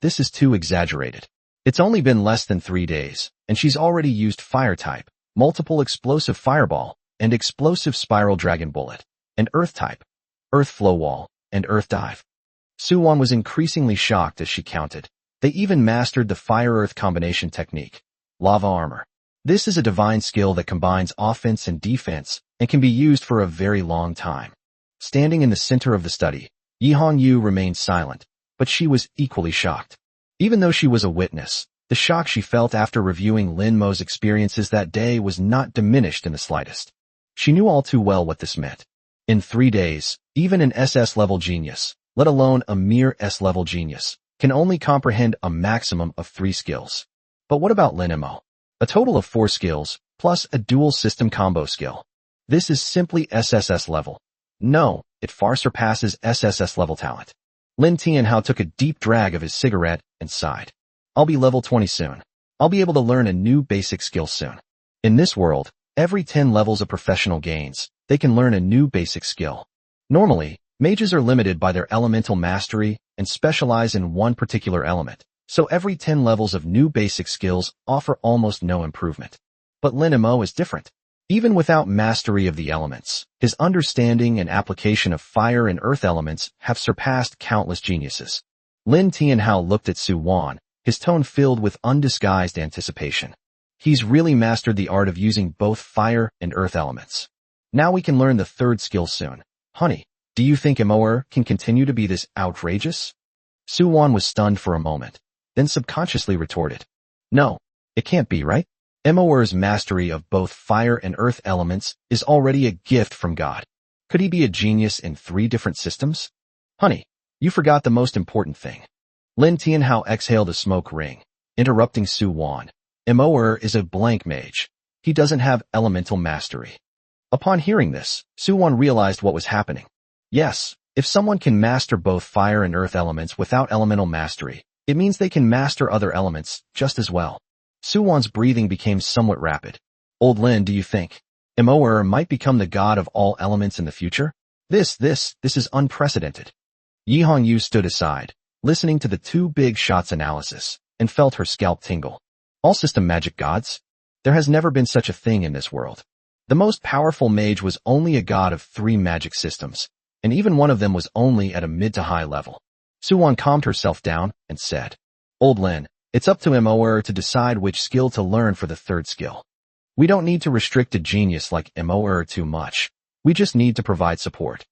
This is too exaggerated. It's only been less than 3 days, and she's already used fire type, multiple explosive fireball, and explosive spiral dragon bullet, and earth type, earth flow wall, and earth dive. Su Wan was increasingly shocked as she counted. They even mastered the fire-earth combination technique, lava armor. This is a divine skill that combines offense and defense and can be used for a very long time. Standing in the center of the study, Yi Hongyu remained silent, but she was equally shocked. Even though she was a witness, the shock she felt after reviewing Lin Mo's experiences that day was not diminished in the slightest. She knew all too well what this meant. In 3 days, even an SS-level genius, let alone a mere S-level genius, can only comprehend a maximum of 3 skills. But what about Lin Mo? A total of 4 skills, plus a dual system combo skill. This is simply SSS level. No, it far surpasses SSS level talent. Lin Tianhao took a deep drag of his cigarette and sighed. I'll be level 20 soon. I'll be able to learn a new basic skill soon. In this world, every 10 levels of professional gains, they can learn a new basic skill. Normally, mages are limited by their elemental mastery and specialize in one particular element, so every 10 levels of new basic skills offer almost no improvement. But Lin Mo is different. Even without mastery of the elements, his understanding and application of fire and earth elements have surpassed countless geniuses. Lin Tianhao looked at Su Wan, his tone filled with undisguised anticipation. He's really mastered the art of using both fire and earth elements. Now we can learn the 3rd skill soon. Honey, do you think Moer can continue to be this outrageous? Su Wan was stunned for a moment, then subconsciously retorted. No, it can't be, right? Moer's mastery of both fire and earth elements is already a gift from God. Could he be a genius in 3 different systems? Honey, you forgot the most important thing. Lin Tianhao exhaled a smoke ring, interrupting Su Wan. Moer is a blank mage. He doesn't have elemental mastery. Upon hearing this, Su Wan realized what was happening. Yes, if someone can master both fire and earth elements without elemental mastery, it means they can master other elements just as well. Su Wan's breathing became somewhat rapid. Old Lin, do you think Moer might become the god of all elements in the future? This is unprecedented. Yi Hongyu stood aside, listening to the 2 big shots analysis, and felt her scalp tingle. All system magic gods? There has never been such a thing in this world. The most powerful mage was only a god of 3 magic systems, and even one of them was only at a mid to high level. Su Wan calmed herself down and said, Old Lin, it's up to Moer to decide which skill to learn for the 3rd skill. We don't need to restrict a genius like Moer too much. We just need to provide support.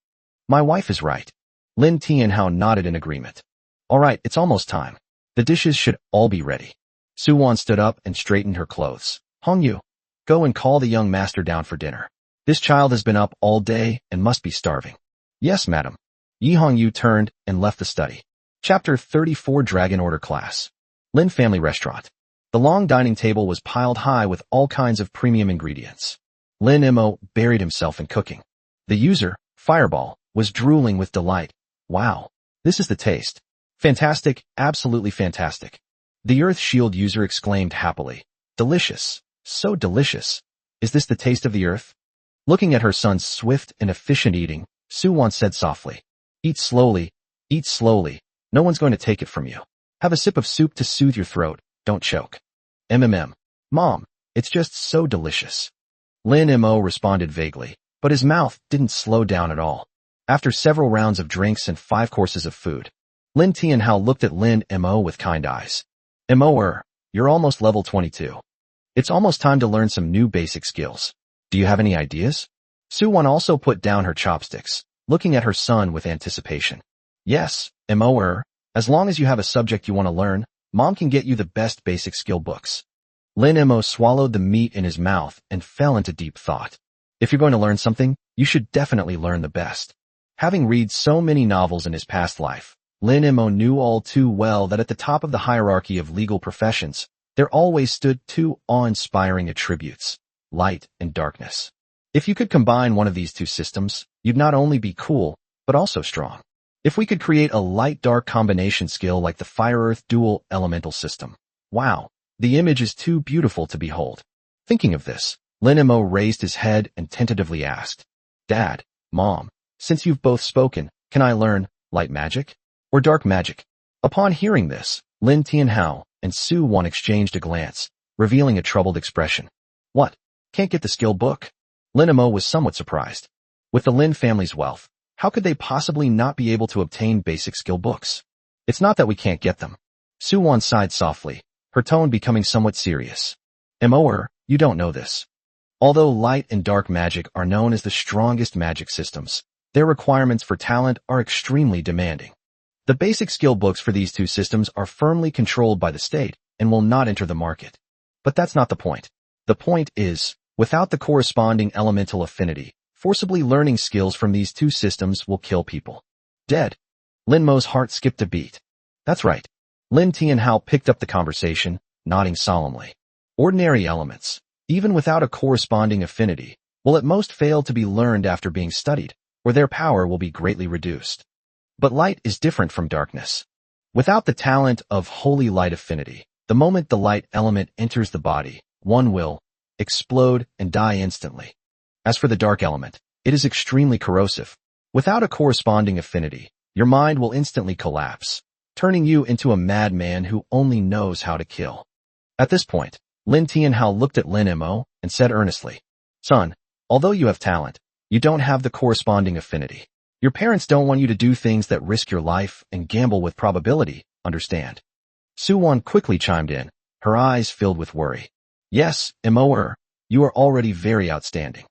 My wife is right. Lin Tianhao nodded in agreement. All right, it's almost time. The dishes should all be ready. Su Wan stood up and straightened her clothes. Hongyu, go and call the young master down for dinner. This child has been up all day and must be starving. Yes, madam. Yi Hongyu turned and left the study. Chapter 34 Dragon Order Class. Lin Family Restaurant. The long dining table was piled high with all kinds of premium ingredients. Lin Mo buried himself in cooking. The user, Fireball, was drooling with delight. Wow, this is the taste. Fantastic, absolutely fantastic. The Earth Shield user exclaimed happily. Delicious, so delicious. Is this the taste of the Earth? Looking at her son's swift and efficient eating, Su Wan said softly. Eat slowly, no one's going to take it from you. Have a sip of soup to soothe your throat, don't choke. Mom, it's just so delicious. Lin Mo responded vaguely, but his mouth didn't slow down at all. After several rounds of drinks and 5 courses of food, Lin Tianhao looked at Lin Mo with kind eyes. Moer, you're almost level 22. It's almost time to learn some new basic skills. Do you have any ideas? Su Wan also put down her chopsticks, looking at her son with anticipation. Yes, Moer, as long as you have a subject you want to learn, Mom can get you the best basic skill books. Lin Mo swallowed the meat in his mouth and fell into deep thought. If you're going to learn something, you should definitely learn the best. Having read so many novels in his past life, Lin Mo knew all too well that at the top of the hierarchy of legal professions, there always stood 2 awe-inspiring attributes, light and darkness. If you could combine one of these 2 systems, you'd not only be cool, but also strong. If we could create a light-dark combination skill like the Fire-Earth dual elemental system. Wow, the image is too beautiful to behold. Thinking of this, Lin Mo raised his head and tentatively asked, Dad, Mom, since you've both spoken, can I learn light magic or dark magic? Upon hearing this, Lin Tianhao and Su Wan exchanged a glance, revealing a troubled expression. What? Can't get the skill book? Lin Mo was somewhat surprised. With the Lin family's wealth, how could they possibly not be able to obtain basic skill books? It's not that we can't get them. Su Wan sighed softly, her tone becoming somewhat serious. Moer, you don't know this. Although light and dark magic are known as the strongest magic systems, their requirements for talent are extremely demanding. The basic skill books for these 2 systems are firmly controlled by the state and will not enter the market. But that's not the point. The point is, without the corresponding elemental affinity, Forcibly learning skills from these two systems will kill people. Dead. Lin Mo's heart skipped a beat. That's right. Lin Tianhao picked up the conversation, nodding solemnly. Ordinary elements, even without a corresponding affinity, will at most fail to be learned after being studied, or their power will be greatly reduced. But light is different from darkness. Without the talent of holy light affinity, the moment the light element enters the body, one will explode and die instantly. As for the dark element, it is extremely corrosive. Without a corresponding affinity, your mind will instantly collapse, turning you into a madman who only knows how to kill. At this point, Lin Tianhao looked at Lin Mo and said earnestly, "Son, although you have talent, you don't have the corresponding affinity. Your parents don't want you to do things that risk your life and gamble with probability, understand?" Su Wan quickly chimed in, her eyes filled with worry. "Yes, Mo, you are already very outstanding.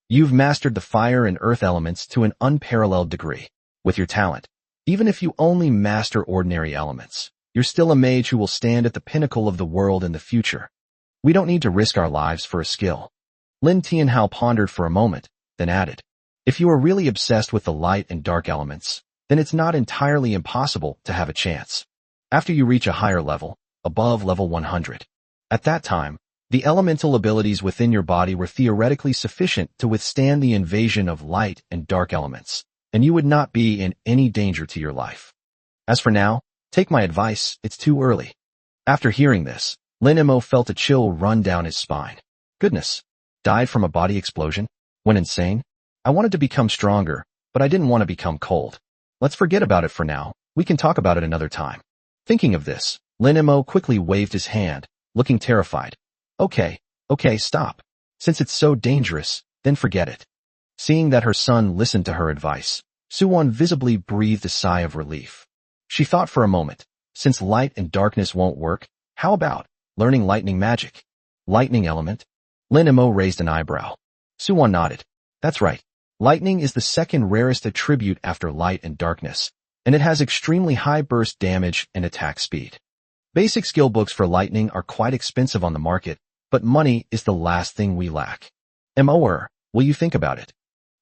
You've mastered the fire and earth elements to an unparalleled degree. With your talent, even if you only master ordinary elements, you're still a mage who will stand at the pinnacle of the world in the future. We don't need to risk our lives for a skill." Lin Tianhao pondered for a moment, then added, "If you are really obsessed with the light and dark elements, then it's not entirely impossible to have a chance. After you reach a higher level, above level 100, at that time, the elemental abilities within your body were theoretically sufficient to withstand the invasion of light and dark elements, and you would not be in any danger to your life. As for now, take my advice, it's too early." After hearing this, Lin Mo felt a chill run down his spine. Goodness. Died from a body explosion? Went insane? I wanted to become stronger, but I didn't want to become cold. Let's forget about it for now. We can talk about it another time. Thinking of this, Lin Mo quickly waved his hand, looking terrified. Okay, stop. Since it's so dangerous, then forget it." Seeing that her son listened to her advice, Su Wan visibly breathed a sigh of relief. She thought for a moment, since light and darkness won't work, how about learning lightning magic? Lightning element? Lin Mo raised an eyebrow. Su Wan nodded. That's right. Lightning is the second rarest attribute after light and darkness, and it has extremely high burst damage and attack speed. Basic skill books for lightning are quite expensive on the market, but money is the last thing we lack. Mo, will you think about it?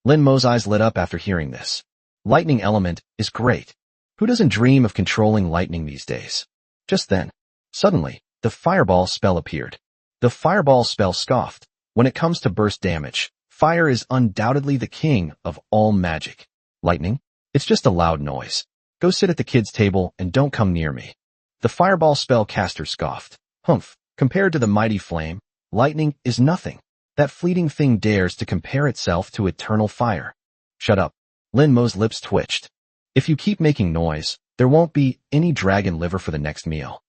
Lin Mo's eyes lit up after hearing this. Lightning element is great. Who doesn't dream of controlling lightning these days? Just then, suddenly, the fireball spell appeared. The fireball spell scoffed. When it comes to burst damage, fire is undoubtedly the king of all magic. Lightning? It's just a loud noise. Go sit at the kids' table and don't come near me. The fireball spellcaster scoffed. Humph, compared to the mighty flame, lightning is nothing. That fleeting thing dares to compare itself to eternal fire. Shut up. Lin Mo's lips twitched. If you keep making noise, there won't be any dragon liver for the next meal.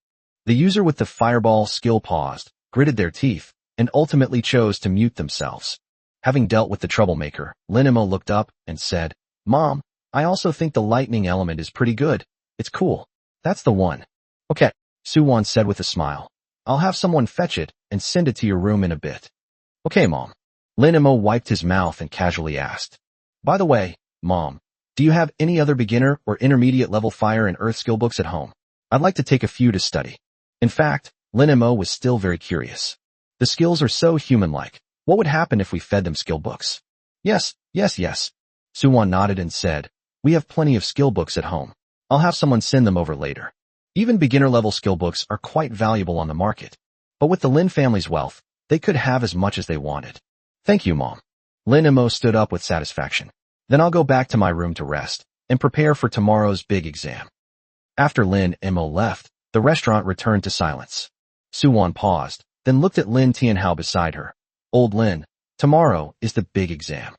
The user with the fireball skill paused, gritted their teeth, and ultimately chose to mute themselves. Having dealt with the troublemaker, Lin Mo looked up and said, "Mom, I also think the lightning element is pretty good. It's cool. That's the one." "Okay," Su Wan said with a smile. "I'll have someone fetch it and send it to your room in a bit." "Okay, Mom." Lin Mo wiped his mouth and casually asked, "By the way, Mom, do you have any other beginner or intermediate level fire and earth skill books at home? I'd like to take a few to study." In fact, Lin Mo was still very curious. The skills are so human-like. What would happen if we fed them skill books? Yes. Su Wan nodded and said, "We have plenty of skill books at home. I'll have someone send them over later." Even beginner-level skill books are quite valuable on the market. But with the Lin family's wealth, they could have as much as they wanted. "Thank you, Mom." Lin Mo stood up with satisfaction. "Then I'll go back to my room to rest and prepare for tomorrow's big exam." After Lin Mo left, the restaurant returned to silence. Su Wan paused, then looked at Lin Tianhao beside her. "Old Lin, tomorrow is the big exam."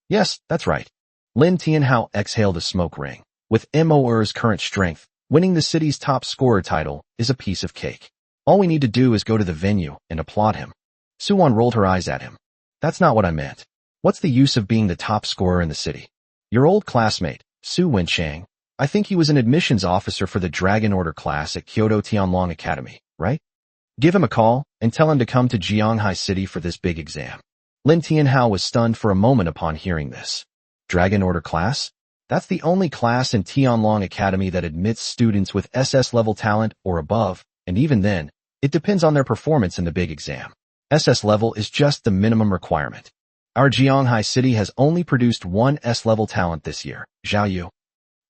"Yes, that's right." Lin Tianhao exhaled a smoke ring. With Mo's current strength, winning the city's top scorer title is a piece of cake. All we need to do is go to the venue and applaud him. Su Wan rolled her eyes at him. "That's not what I meant. What's the use of being the top scorer in the city? Your old classmate, Su Wenchang, I think he was an admissions officer for the Dragon Order class at Kyoto Tianlong Academy, right? Give him a call and tell him to come to Jianghai City for this big exam." Lin Tianhao was stunned for a moment upon hearing this. Dragon Order class? That's the only class in Tianlong Academy that admits students with SS level talent or above, and even then, it depends on their performance in the big exam. SS level is just the minimum requirement. Our Jianghai city has only produced one S-level talent this year, Zhao Yu.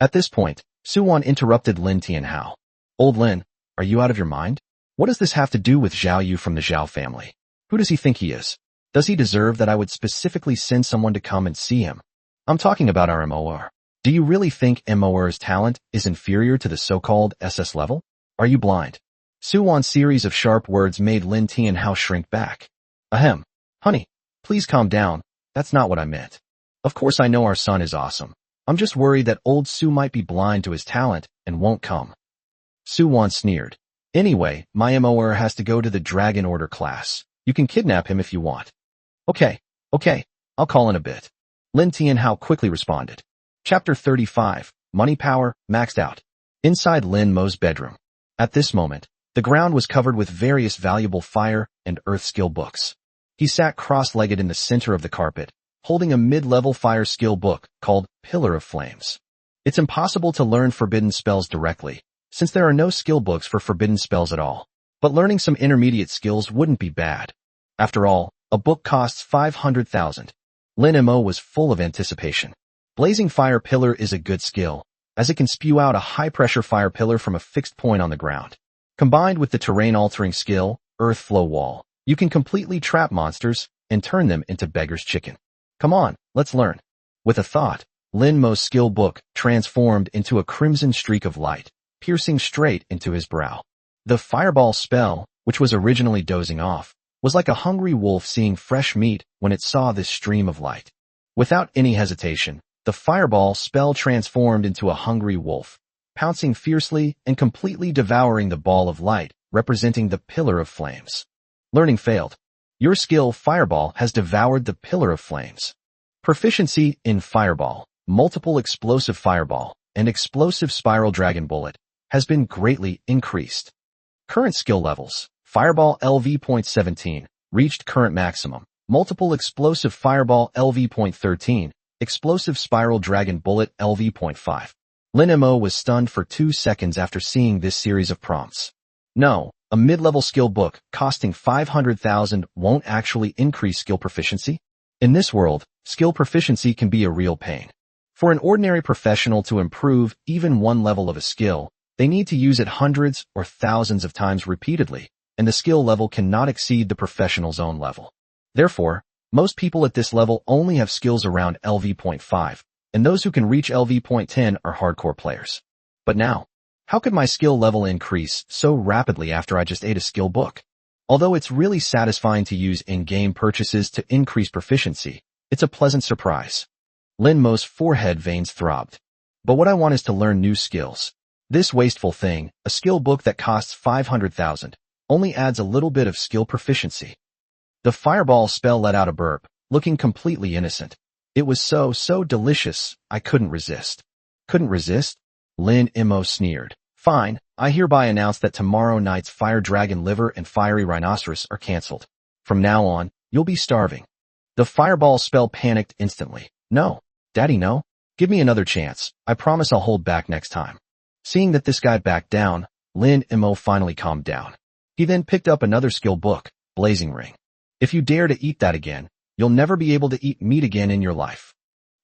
At this point, Su Wan interrupted Lin Tianhao. Old Lin, are you out of your mind? What does this have to do with Zhao Yu from the Zhao family? Who does he think he is? Does he deserve that I would specifically send someone to come and see him? I'm talking about our MOR. Do you really think MOR's talent is inferior to the so-called SS level? Are you blind? Su Wan's series of sharp words made Lin Tianhao shrink back. Ahem. Honey, please calm down. That's not what I meant. Of course I know our son is awesome. I'm just worried that old Su might be blind to his talent and won't come. Su Wan sneered. Anyway, my MOR has to go to the Dragon Order class. You can kidnap him if you want. Okay, I'll call in a bit. Lin Tianhao quickly responded. Chapter 35, Money Power, Maxed Out. Inside Lin Mo's bedroom. At this moment, the ground was covered with various valuable fire and earth skill books. He sat cross-legged in the center of the carpet, holding a mid-level fire skill book called Pillar of Flames. It's impossible to learn forbidden spells directly, since there are no skill books for forbidden spells at all. But learning some intermediate skills wouldn't be bad. After all, a book costs 500,000. Lin Mo was full of anticipation. Blazing Fire Pillar is a good skill, as it can spew out a high-pressure fire pillar from a fixed point on the ground. Combined with the terrain-altering skill, Earth Flow Wall, you can completely trap monsters and turn them into beggar's chicken. Come on, let's learn. With a thought, Lin Mo's skill book transformed into a crimson streak of light, piercing straight into his brow. The Fireball spell, which was originally dozing off, was like a hungry wolf seeing fresh meat when it saw this stream of light. Without any hesitation, the Fireball spell transformed into a hungry wolf, pouncing fiercely and completely devouring the ball of light, representing the Pillar of Flames. Learning failed. Your skill Fireball has devoured the Pillar of Flames. Proficiency in Fireball, Multiple Explosive Fireball, and Explosive Spiral Dragon Bullet has been greatly increased. Current skill levels. Fireball LV.17, reached current maximum. Multiple Explosive Fireball LV.13, Explosive Spiral Dragon Bullet LV.5. Lin Mo was stunned for 2 seconds after seeing this series of prompts. No, a mid-level skill book costing 500,000 won't actually increase skill proficiency? In this world, skill proficiency can be a real pain. For an ordinary professional to improve even one level of a skill, they need to use it hundreds or thousands of times repeatedly, and the skill level cannot exceed the professional's own level. Therefore, most people at this level only have skills around LV.5, and those who can reach LV.10 are hardcore players. But now, how could my skill level increase so rapidly after I just ate a skill book? Although it's really satisfying to use in-game purchases to increase proficiency, it's a pleasant surprise. Lin Mo's forehead veins throbbed. But what I want is to learn new skills. This wasteful thing, a skill book that costs 500,000, only adds a little bit of skill proficiency. The Fireball spell let out a burp, looking completely innocent. It was so delicious, I couldn't resist. Couldn't resist? Lin Mo sneered. Fine, I hereby announce that tomorrow night's Fire Dragon Liver and Fiery Rhinoceros are cancelled. From now on, you'll be starving. The Fireball spell panicked instantly. No, Daddy, no. Give me another chance. I promise I'll hold back next time. Seeing that this guy backed down, Lin Mo finally calmed down. He then picked up another skill book, Blazing Ring. If you dare to eat that again, you'll never be able to eat meat again in your life.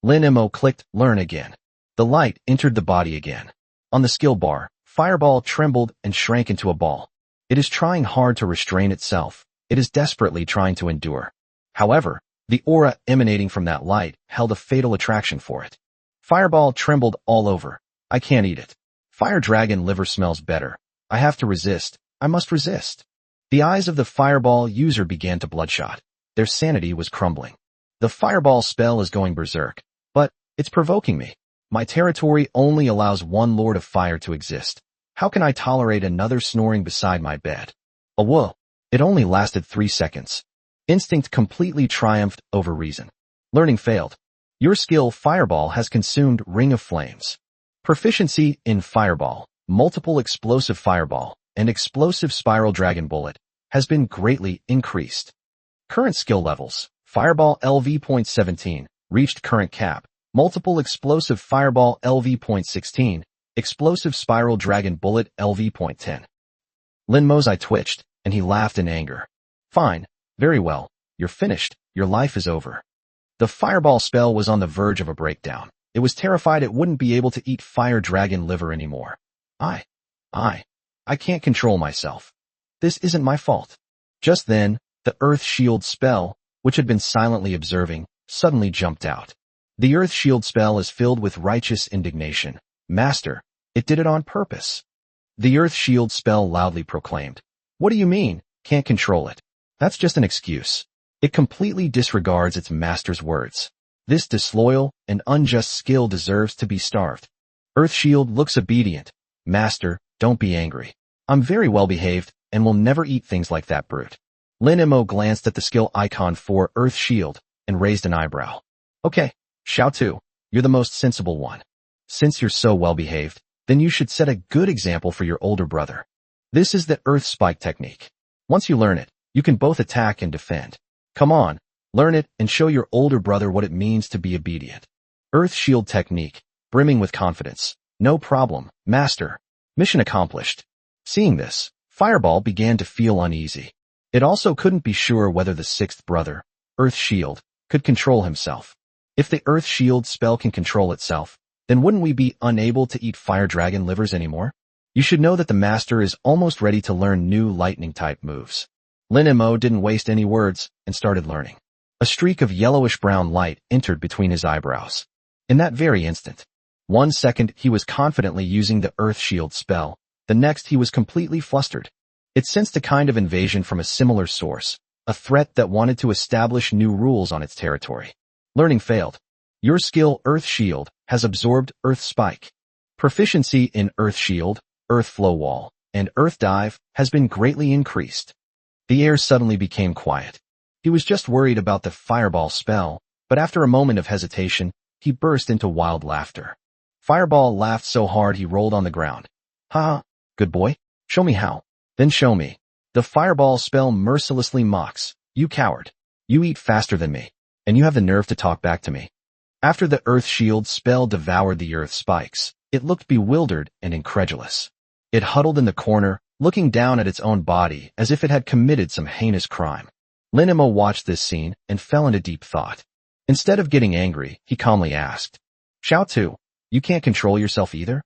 Lin Mo clicked Learn again. The light entered the body again. On the skill bar, Fireball trembled and shrank into a ball. It is trying hard to restrain itself. It is desperately trying to endure. However, the aura emanating from that light held a fatal attraction for it. Fireball trembled all over. I can't eat it. Fire Dragon Liver smells better. I have to resist. I must resist. The eyes of the Fireball user began to bloodshot. Their sanity was crumbling. The Fireball spell is going berserk, but it's provoking me. My territory only allows one Lord of Fire to exist. How can I tolerate another snoring beside my bed? Whoa! It only lasted 3 seconds. Instinct completely triumphed over reason. Learning failed. Your skill Fireball has consumed Ring of Flames. Proficiency in Fireball, Multiple Explosive Fireball, and Explosive Spiral Dragon Bullet has been greatly increased. Current skill levels. Fireball LV.17, reached current cap. Multiple Explosive Fireball LV.16, Explosive Spiral Dragon Bullet LV.10. Lin Mo's eye twitched, and he laughed in anger. Fine, very well, you're finished, your life is over. The fireball spell was on the verge of a breakdown. It was terrified it wouldn't be able to eat fire dragon liver anymore. I can't control myself. This isn't my fault. Just then, the Earth Shield spell, which had been silently observing, suddenly jumped out. The Earth Shield spell is filled with righteous indignation. Master, it did it on purpose. The Earth Shield spell loudly proclaimed. What do you mean, can't control it? That's just an excuse. It completely disregards its master's words. This disloyal and unjust skill deserves to be starved. Earth Shield looks obedient. Master, don't be angry. I'm very well behaved and will never eat things like that brute. Lin Mo glanced at the skill icon for Earth Shield and raised an eyebrow. Okay, Xiao Tu, you're the most sensible one. Since you're so well behaved, then you should set a good example for your older brother. This is the Earth Spike technique. Once you learn it, you can both attack and defend. Come on, learn it and show your older brother what it means to be obedient. Earth Shield technique, brimming with confidence. No problem, master. Mission accomplished. Seeing this, Fireball began to feel uneasy. It also couldn't be sure whether the sixth brother, Earth Shield, could control himself. If the Earth Shield spell can control itself, then wouldn't we be unable to eat fire dragon livers anymore? You should know that the master is almost ready to learn new lightning-type moves. Lin Mo didn't waste any words and started learning. A streak of yellowish-brown light entered between his eyebrows. In that very instant, 1 second he was confidently using the Earth Shield spell, the next he was completely flustered. It sensed a kind of invasion from a similar source, a threat that wanted to establish new rules on its territory. Learning failed. Your skill Earth Shield has absorbed Earth Spike. Proficiency in Earth Shield, Earth Flow Wall, and Earth Dive has been greatly increased. The air suddenly became quiet. He was just worried about the fireball spell, but after a moment of hesitation, he burst into wild laughter. Fireball laughed so hard he rolled on the ground. Ha, good boy, show me how. Then show me. The fireball spell mercilessly mocks. You coward. You eat faster than me, and you have the nerve to talk back to me. After the Earth Shield spell devoured the Earth Spikes, it looked bewildered and incredulous. It huddled in the corner, looking down at its own body as if it had committed some heinous crime. Lin Mo watched this scene and fell into deep thought. Instead of getting angry, he calmly asked, Xiao Tu, you can't control yourself either?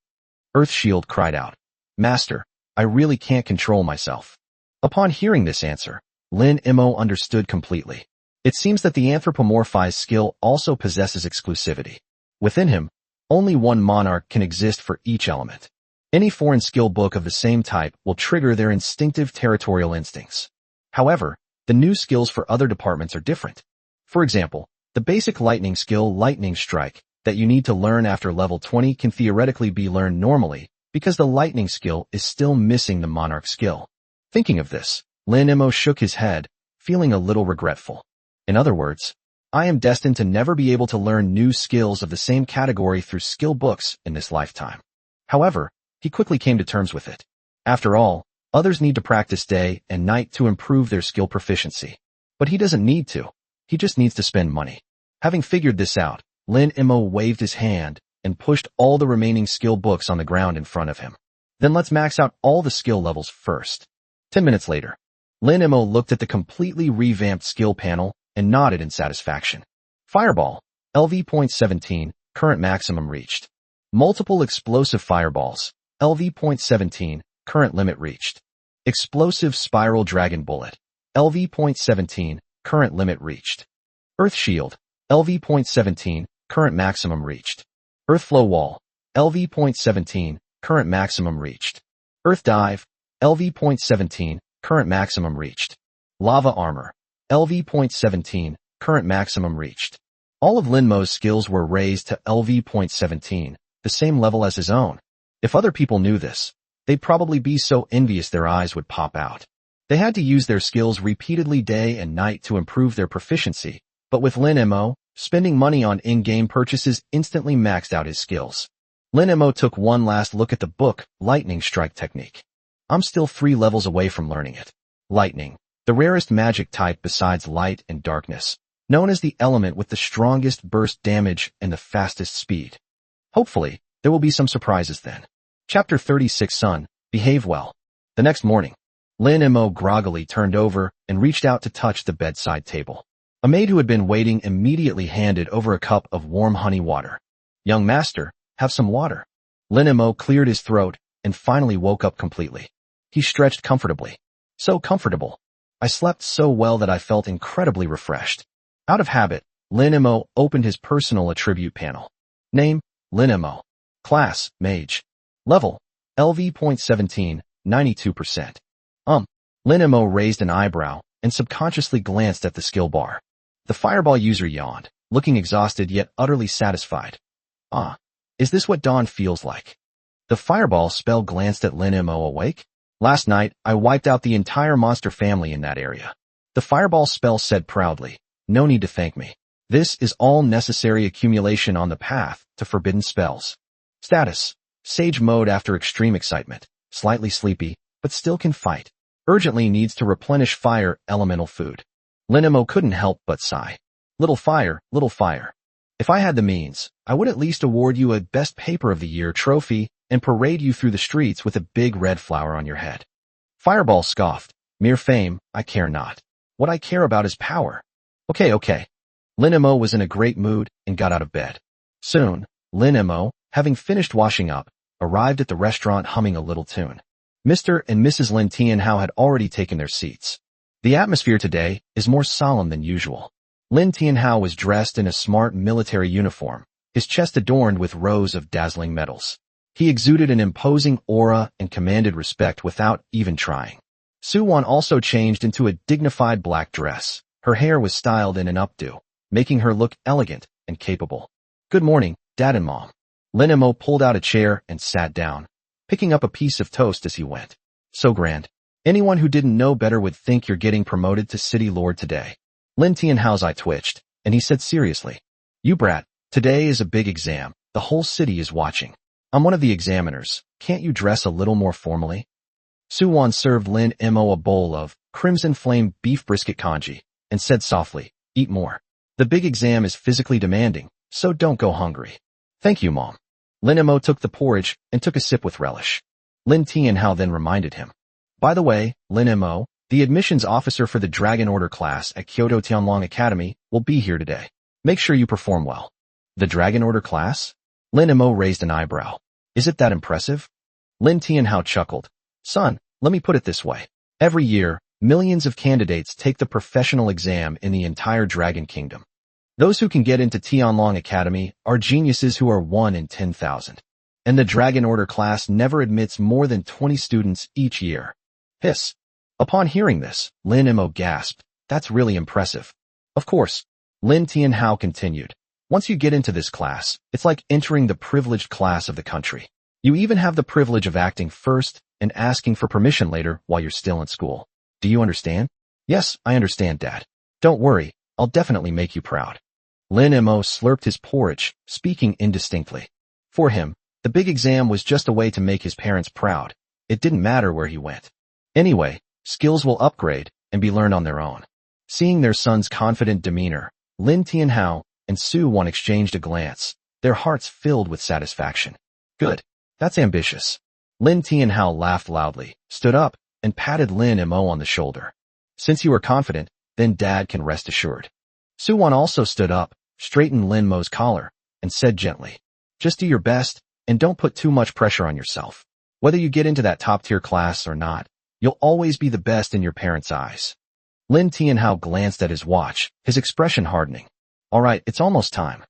Earth Shield cried out, Master, I really can't control myself. Upon hearing this answer, Lin Mo understood completely. It seems that the anthropomorphized skill also possesses exclusivity. Within him, only one monarch can exist for each element. Any foreign skill book of the same type will trigger their instinctive territorial instincts. However, the new skills for other departments are different. For example, the basic lightning skill Lightning Strike that you need to learn after level 20 can theoretically be learned normally because the lightning skill is still missing the monarch skill. Thinking of this, Lin Mo shook his head, feeling a little regretful. In other words, I am destined to never be able to learn new skills of the same category through skill books in this lifetime. However, he quickly came to terms with it. After all, others need to practice day and night to improve their skill proficiency. But he doesn't need to. He just needs to spend money. Having figured this out, Lin Mo waved his hand and pushed all the remaining skill books on the ground in front of him. Then let's max out all the skill levels first. 10 minutes later, Lin Mo looked at the completely revamped skill panel and nodded in satisfaction. Fireball, LV.17, current maximum reached. Multiple explosive fireballs, LV.17, current limit reached. Explosive spiral dragon bullet, LV.17, current limit reached. Earth Shield, LV.17, current maximum reached. Earth Flow Wall, LV.17, current maximum reached. Earth Dive, LV.17, current maximum reached. Lava Armor, LV.17, current maximum reached. All of Lin Mo's skills were raised to LV.17, the same level as his own. If other people knew this, they'd probably be so envious their eyes would pop out. They had to use their skills repeatedly day and night to improve their proficiency, but with Lin Mo, spending money on in-game purchases instantly maxed out his skills. Lin Mo took one last look at the book, Lightning Strike Technique. I'm still 3 levels away from learning it. Lightning, the rarest magic type besides light and darkness, known as the element with the strongest burst damage and the fastest speed. Hopefully, there will be some surprises then. Chapter 36 Son, behave well. The next morning, Lin Mo groggily turned over and reached out to touch the bedside table. A maid who had been waiting immediately handed over a cup of warm honey water. Young master, have some water. Lin Mo cleared his throat and finally woke up completely. He stretched comfortably. So comfortable. I slept so well that I felt incredibly refreshed. Out of habit, Lin Mo opened his personal attribute panel. Name, Lin Mo. Class, Mage. Level, LV.17, 92%. Lin Mo raised an eyebrow and subconsciously glanced at the skill bar. The fireball user yawned, looking exhausted yet utterly satisfied. Is this what dawn feels like? The fireball spell glanced at Lin Mo awake. Last night, I wiped out the entire monster family in that area. The fireball spell said proudly, no need to thank me. This is all necessary accumulation on the path to forbidden spells. Status, Sage mode after extreme excitement, slightly sleepy, but still can fight. Urgently needs to replenish fire elemental food. Lin Mo couldn't help but sigh. Little fire, little fire. If I had the means, I would at least award you a Best Paper of the Year trophy and parade you through the streets with a big red flower on your head. Fireball scoffed, mere fame, I care not. What I care about is power. Okay. Lin Mo was in a great mood and got out of bed. Soon, Lin Mo, having finished washing up, arrived at the restaurant humming a little tune. Mr. and Mrs. Lin Tianhao had already taken their seats. The atmosphere today is more solemn than usual. Lin Tianhao was dressed in a smart military uniform, his chest adorned with rows of dazzling medals. He exuded an imposing aura and commanded respect without even trying. Su Wan also changed into a dignified black dress. Her hair was styled in an updo, making her look elegant and capable. Good morning, Dad and Mom. Lin Mo pulled out a chair and sat down, picking up a piece of toast as he went. So grand. Anyone who didn't know better would think you're getting promoted to City Lord today. Lin Tianhao's eye twitched, and he said seriously, You brat, today is a big exam. The whole city is watching. I'm one of the examiners. Can't you dress a little more formally? Su Wan served Lin Mo a bowl of crimson flame beef brisket congee and said softly, Eat more. The big exam is physically demanding, so don't go hungry. Thank you, Mom. Lin Mo took the porridge and took a sip with relish. Lin Tianhao then reminded him. By the way, Lin Mo, the admissions officer for the Dragon Order class at Kyoto Tianlong Academy, will be here today. Make sure you perform well. The Dragon Order class? Lin Mo raised an eyebrow. Is it that impressive? Lin Tianhao chuckled. Son, let me put it this way. Every year, millions of candidates take the professional exam in the entire Dragon Kingdom. Those who can get into Tianlong Academy are geniuses who are 1 in 10,000. And the Dragon Order class never admits more than 20 students each year. Hiss. Upon hearing this, Lin Mo gasped. That's really impressive. Of course. Lin Tianhao continued. Once you get into this class, it's like entering the privileged class of the country. You even have the privilege of acting first and asking for permission later while you're still in school. Do you understand? Yes, I understand, Dad. Don't worry, I'll definitely make you proud. Lin Mo slurped his porridge, speaking indistinctly. For him, the big exam was just a way to make his parents proud. It didn't matter where he went. Anyway, skills will upgrade and be learned on their own. Seeing their son's confident demeanor, Lin Tianhao and Su Wan exchanged a glance, their hearts filled with satisfaction. Good. That's ambitious. Lin Tianhao laughed loudly, stood up, and patted Lin Mo on the shoulder. Since you are confident, then Dad can rest assured. Su Wan also stood up, straightened Lin Mo's collar, and said gently, Just do your best, and don't put too much pressure on yourself. Whether you get into that top-tier class or not, you'll always be the best in your parents' eyes. Lin Tianhao glanced at his watch, his expression hardening. All right, it's almost time.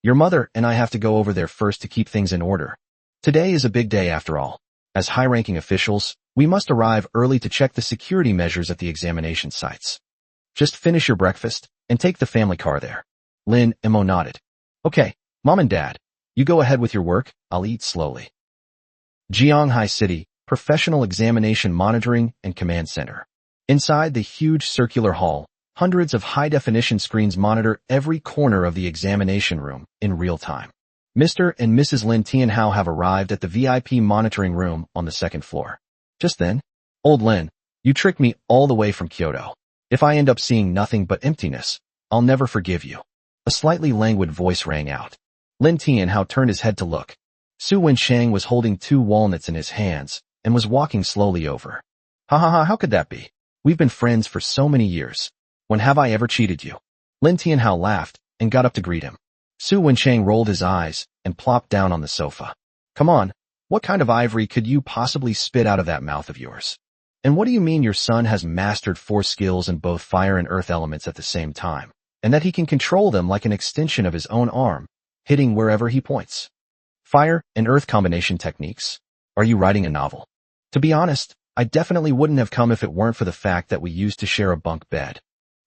Your mother and I have to go over there first to keep things in order. Today is a big day after all. As high-ranking officials, we must arrive early to check the security measures at the examination sites. Just finish your breakfast and take the family car there. Lin Mo nodded. Okay, Mom and Dad, you go ahead with your work, I'll eat slowly. Jianghai City, Professional Examination Monitoring and Command Center. Inside the huge circular hall, hundreds of high-definition screens monitor every corner of the examination room in real time. Mr. and Mrs. Lin Tianhao have arrived at the VIP monitoring room on the second floor. Just then, Old Lin, you tricked me all the way from Kyoto. If I end up seeing nothing but emptiness, I'll never forgive you. A slightly languid voice rang out. Lin Tianhao turned his head to look. Su Wensheng was holding 2 walnuts in his hands and was walking slowly over. Ha, how could that be? We've been friends for so many years. When have I ever cheated you? Lin Tianhao laughed and got up to greet him. Su Wencheng rolled his eyes and plopped down on the sofa. Come on, what kind of ivory could you possibly spit out of that mouth of yours? And what do you mean your son has mastered 4 skills in both fire and earth elements at the same time, and that he can control them like an extension of his own arm, hitting wherever he points? Fire and earth combination techniques? Are you writing a novel? To be honest, I definitely wouldn't have come if it weren't for the fact that we used to share a bunk bed.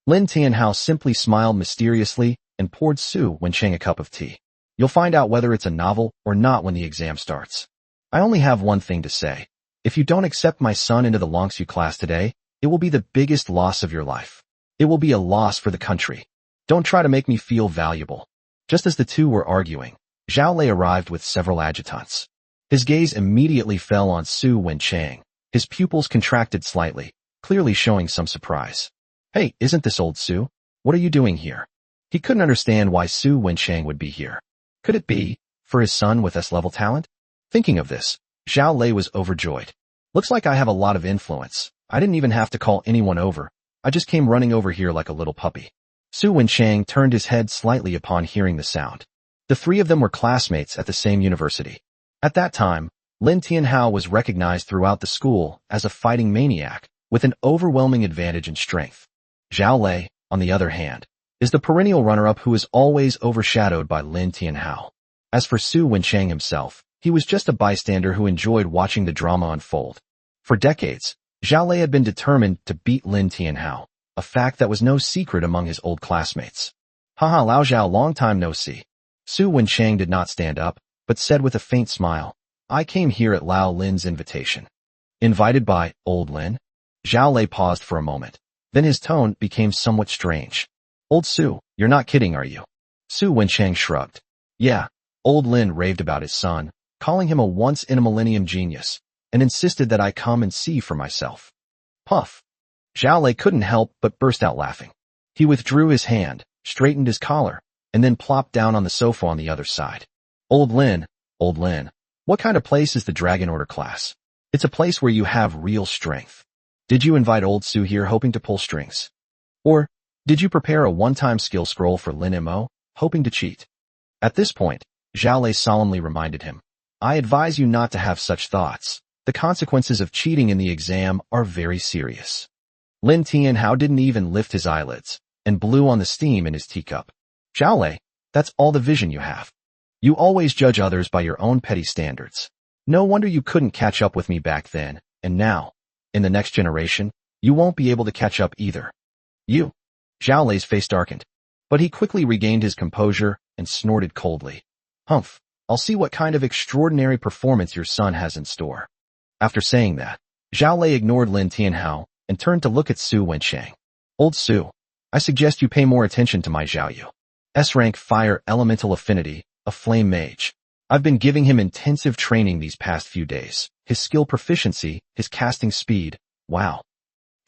Lin Tianhao simply smiled mysteriously and poured Su Wencheng a cup of tea. You'll find out whether it's a novel or not when the exam starts. I only have one thing to say. If you don't accept my son into the Longsu class today, it will be the biggest loss of your life. It will be a loss for the country. Don't try to make me feel valuable. Just as the two were arguing, Zhao Lei arrived with several adjutants. His gaze immediately fell on Su Wencheng. His pupils contracted slightly, clearly showing some surprise. Hey, isn't this old Su? What are you doing here? He couldn't understand why Su Wencheng would be here. Could it be for his son with S-level talent? Thinking of this, Zhao Lei was overjoyed. Looks like I have a lot of influence. I didn't even have to call anyone over. I just came running over here like a little puppy. Su Wencheng turned his head slightly upon hearing the sound. The 3 of them were classmates at the same university. At that time, Lin Tianhao was recognized throughout the school as a fighting maniac with an overwhelming advantage in strength. Zhao Lei, on the other hand, is the perennial runner-up who is always overshadowed by Lin Tianhao. As for Su Wencheng himself, he was just a bystander who enjoyed watching the drama unfold. For decades, Zhao Lei had been determined to beat Lin Tianhao, a fact that was no secret among his old classmates. Haha, Lao Zhao, long time no see. Su Wencheng did not stand up, but said with a faint smile, I came here at Lao Lin's invitation. Invited by old Lin? Zhao Lei paused for a moment. Then his tone became somewhat strange. Old Su, you're not kidding, are you? Su Wencheng shrugged. Yeah, old Lin raved about his son, calling him a once-in-a-millennium genius, and insisted that I come and see for myself. Puff. Zhao Lei couldn't help but burst out laughing. He withdrew his hand, straightened his collar, and then plopped down on the sofa on the other side. Old Lin, what kind of place is the Dragon Order class? It's a place where you have real strength. Did you invite old Su here hoping to pull strings? Or did you prepare a one-time skill scroll for Lin Mo, hoping to cheat? At this point, Zhao Lei solemnly reminded him, I advise you not to have such thoughts. The consequences of cheating in the exam are very serious. Lin Tianhao didn't even lift his eyelids and blew on the steam in his teacup. Zhao Lei, that's all the vision you have. You always judge others by your own petty standards. No wonder you couldn't catch up with me back then, and now, in the next generation, you won't be able to catch up either. You. Zhao Lei's face darkened, but he quickly regained his composure and snorted coldly. Humph, I'll see what kind of extraordinary performance your son has in store. After saying that, Zhao Lei ignored Lin Tianhao and turned to look at Su Wencheng. Old Su, I suggest you pay more attention to my Zhaoyu. S-rank fire elemental affinity, a flame mage. I've been giving him intensive training these past few days. His skill proficiency, his casting speed, wow.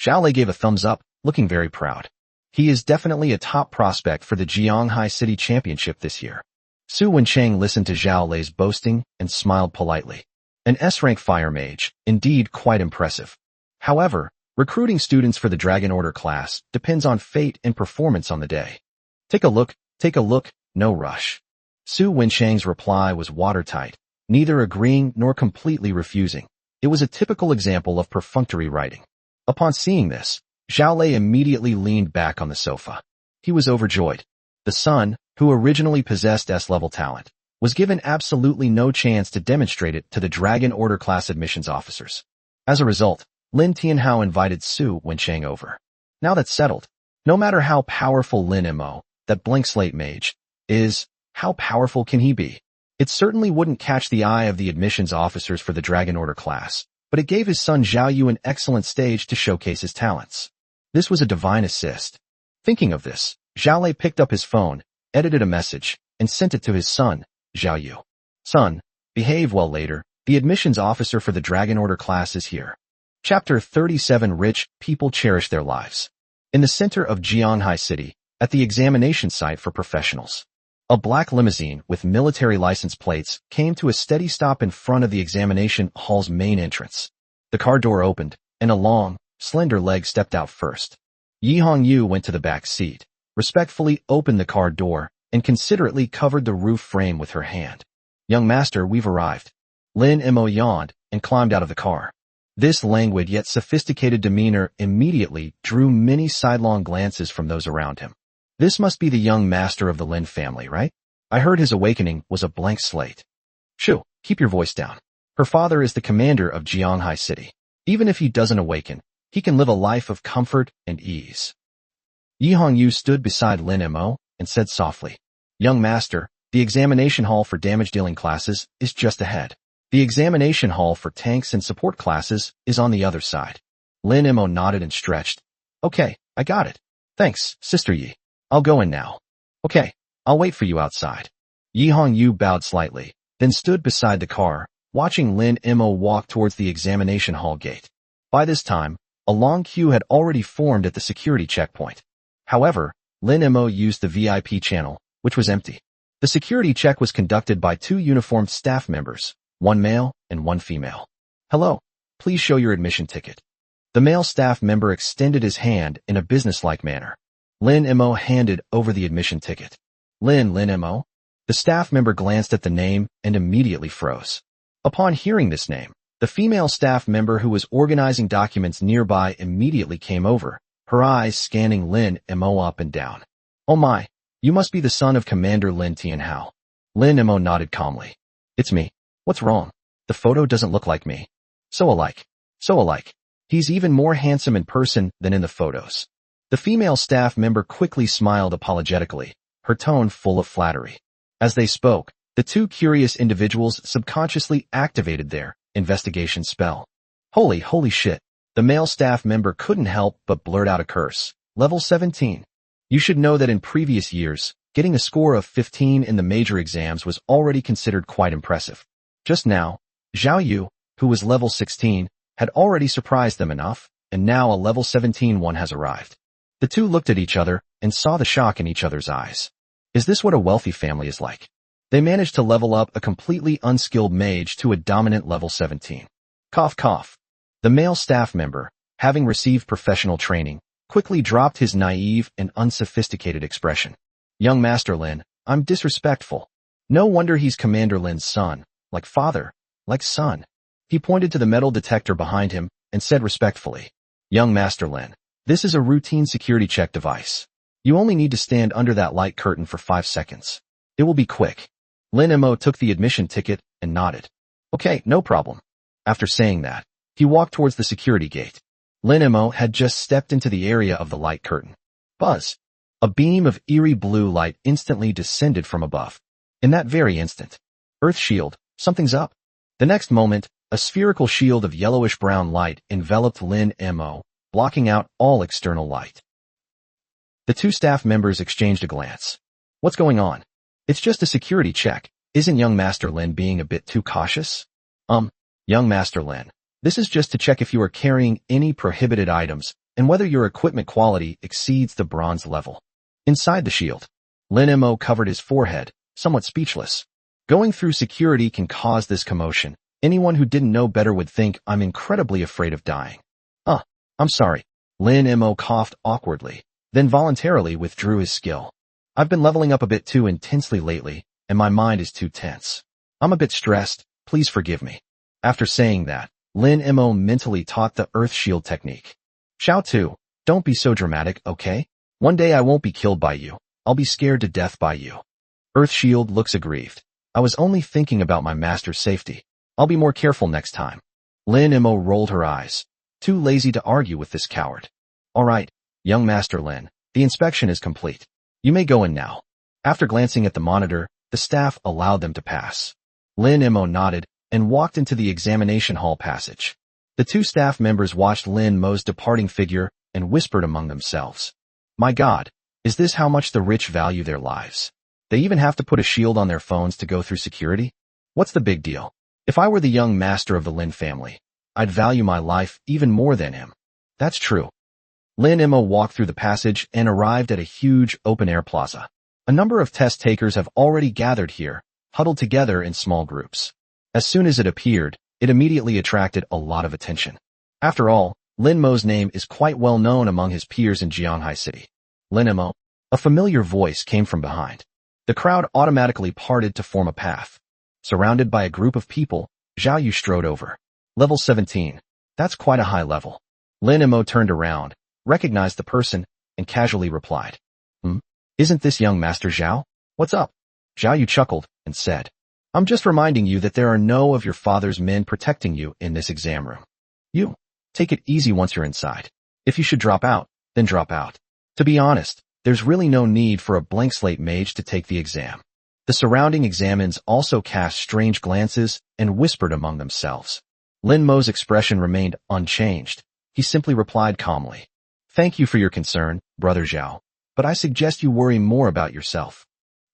Zhao Lei gave a thumbs up, looking very proud. He is definitely a top prospect for the Jianghai City Championship this year. Su Wencheng listened to Zhao Lei's boasting and smiled politely. An S-rank fire mage, indeed quite impressive. However, recruiting students for the Dragon Order class depends on fate and performance on the day. Take a look, no rush. Su Wencheng's reply was watertight, neither agreeing nor completely refusing. It was a typical example of perfunctory writing. Upon seeing this, Zhao Lei immediately leaned back on the sofa. He was overjoyed. The son, who originally possessed S-level talent, was given absolutely no chance to demonstrate it to the Dragon Order class admissions officers. As a result, Lin Tianhao invited Su Wencheng over. Now that's settled, no matter how powerful Lin Mo, that blank slate mage, is, how powerful can he be? It certainly wouldn't catch the eye of the admissions officers for the Dragon Order class, but it gave his son Zhaoyu an excellent stage to showcase his talents. This was a divine assist. Thinking of this, Zhao Lei picked up his phone, edited a message, and sent it to his son, Zhaoyu. Son, behave well later. The admissions officer for the Dragon Order class is here. Chapter 37. Rich people cherish their lives. In the center of Jianghai City, at the examination site for professionals, a black limousine with military license plates came to a steady stop in front of the examination hall's main entrance. The car door opened, and a long, slender leg stepped out first. Yi Hongyu went to the back seat, respectfully opened the car door and considerately covered the roof frame with her hand. "Young master, we've arrived." Lin Mo yawned and climbed out of the car. This languid yet sophisticated demeanor immediately drew many sidelong glances from those around him. This must be the young master of the Lin family, right? I heard his awakening was a blank slate. Shoo, keep your voice down. Her father is the commander of Jianghai City. Even if he doesn't awaken, he can live a life of comfort and ease. Yi Hongyu stood beside Lin Mo and said softly, "Young master, the examination hall for damage-dealing classes is just ahead. The examination hall for tanks and support classes is on the other side." Lin Mo nodded and stretched. "Okay, I got it. Thanks, Sister Yi. I'll go in now." "Okay, I'll wait for you outside." Yi Hongyu bowed slightly, then stood beside the car, watching Lin Mo walk towards the examination hall gate. By this time, a long queue had already formed at the security checkpoint. However, Lin Mo used the VIP channel, which was empty. The security check was conducted by 2 uniformed staff members, one male and one female. "Hello, please show your admission ticket." The male staff member extended his hand in a businesslike manner. Lin Mo handed over the admission ticket. Lin Mo? The staff member glanced at the name and immediately froze. Upon hearing this name, the female staff member who was organizing documents nearby immediately came over, her eyes scanning Lin Mo up and down. "Oh my, you must be the son of Commander Lin Tianhao." Lin Mo nodded calmly. "It's me. What's wrong? The photo doesn't look like me." So alike. So alike. He's even more handsome in person than in the photos." The female staff member quickly smiled apologetically, her tone full of flattery. As they spoke, the 2 curious individuals subconsciously activated their investigation spell. Holy shit. The male staff member couldn't help but blurt out a curse. Level 17. You should know that in previous years, getting a score of 15 in the major exams was already considered quite impressive. Just now, Zhao Yu, who was level 16, had already surprised them enough, and now a level 17 one has arrived. The 2 looked at each other and saw the shock in each other's eyes. Is this what a wealthy family is like? They managed to level up a completely unskilled mage to a dominant level 17. Cough cough. The male staff member, having received professional training, quickly dropped his naive and unsophisticated expression. "Young Master Lin, I'm disrespectful. No wonder he's Commander Lin's son, like father, like son." He pointed to the metal detector behind him and said respectfully, "Young Master Lin, this is a routine security check device. You only need to stand under that light curtain for 5 seconds. It will be quick." Lin Mo took the admission ticket and nodded. "Okay, no problem." After saying that, he walked towards the security gate. Lin Mo had just stepped into the area of the light curtain. Buzz! A beam of eerie blue light instantly descended from above. In that very instant, Earth shield, something's up. The next moment, a spherical shield of yellowish-brown light enveloped Lin Mo, blocking out all external light. The 2 staff members exchanged a glance. "What's going on?" "It's just a security check. Isn't young Master Lin being a bit too cautious?" Young Master Lin, this is just to check if you are carrying any prohibited items and whether your equipment quality exceeds the bronze level." Inside the shield, Lin Mo covered his forehead, somewhat speechless. Going through security can cause this commotion. Anyone who didn't know better would think I'm incredibly afraid of dying. I'm sorry." Lin Mo coughed awkwardly, then voluntarily withdrew his skill. "I've been leveling up a bit too intensely lately, and my mind is too tense. I'm a bit stressed, please forgive me." After saying that, Lin Mo mentally taught the Earth Shield technique. "Xiao Tu, don't be so dramatic, okay? One day I won't be killed by you. I'll be scared to death by you." Earth Shield looks aggrieved. "I was only thinking about my master's safety. I'll be more careful next time." Lin Mo rolled her eyes, too lazy to argue with this coward. "All right, young Master Lin, the inspection is complete. You may go in now." After glancing at the monitor, the staff allowed them to pass. Lin Mo nodded and walked into the examination hall passage. The 2 staff members watched Lin Mo's departing figure and whispered among themselves. My God, is this how much the rich value their lives? They even have to put a shield on their phones to go through security? What's the big deal? If I were the young master of the Lin family, I'd value my life even more than him. That's true. Lin Mo walked through the passage and arrived at a huge open-air plaza. A number of test takers have already gathered here, huddled together in small groups. As soon as it appeared, it immediately attracted a lot of attention. After all, Lin Mo's name is quite well known among his peers in Jianghai City. Lin Mo, A familiar voice came from behind. The crowd automatically parted to form a path. Surrounded by a group of people, Zhao Yu strode over. Level 17. That's quite a high level. Lin Mo turned around, recognized the person, and casually replied. Isn't this young Master Zhao? What's up? Zhao Yu chuckled and said, I'm just reminding you that there are no of your father's men protecting you in this exam room. You, take it easy once you're inside. If you should drop out, then drop out. To be honest, there's really no need for a blank slate mage to take the exam. The surrounding examines also cast strange glances and whispered among themselves. Lin Mo's expression remained unchanged. He simply replied calmly. Thank you for your concern, Brother Zhao, but I suggest you worry more about yourself.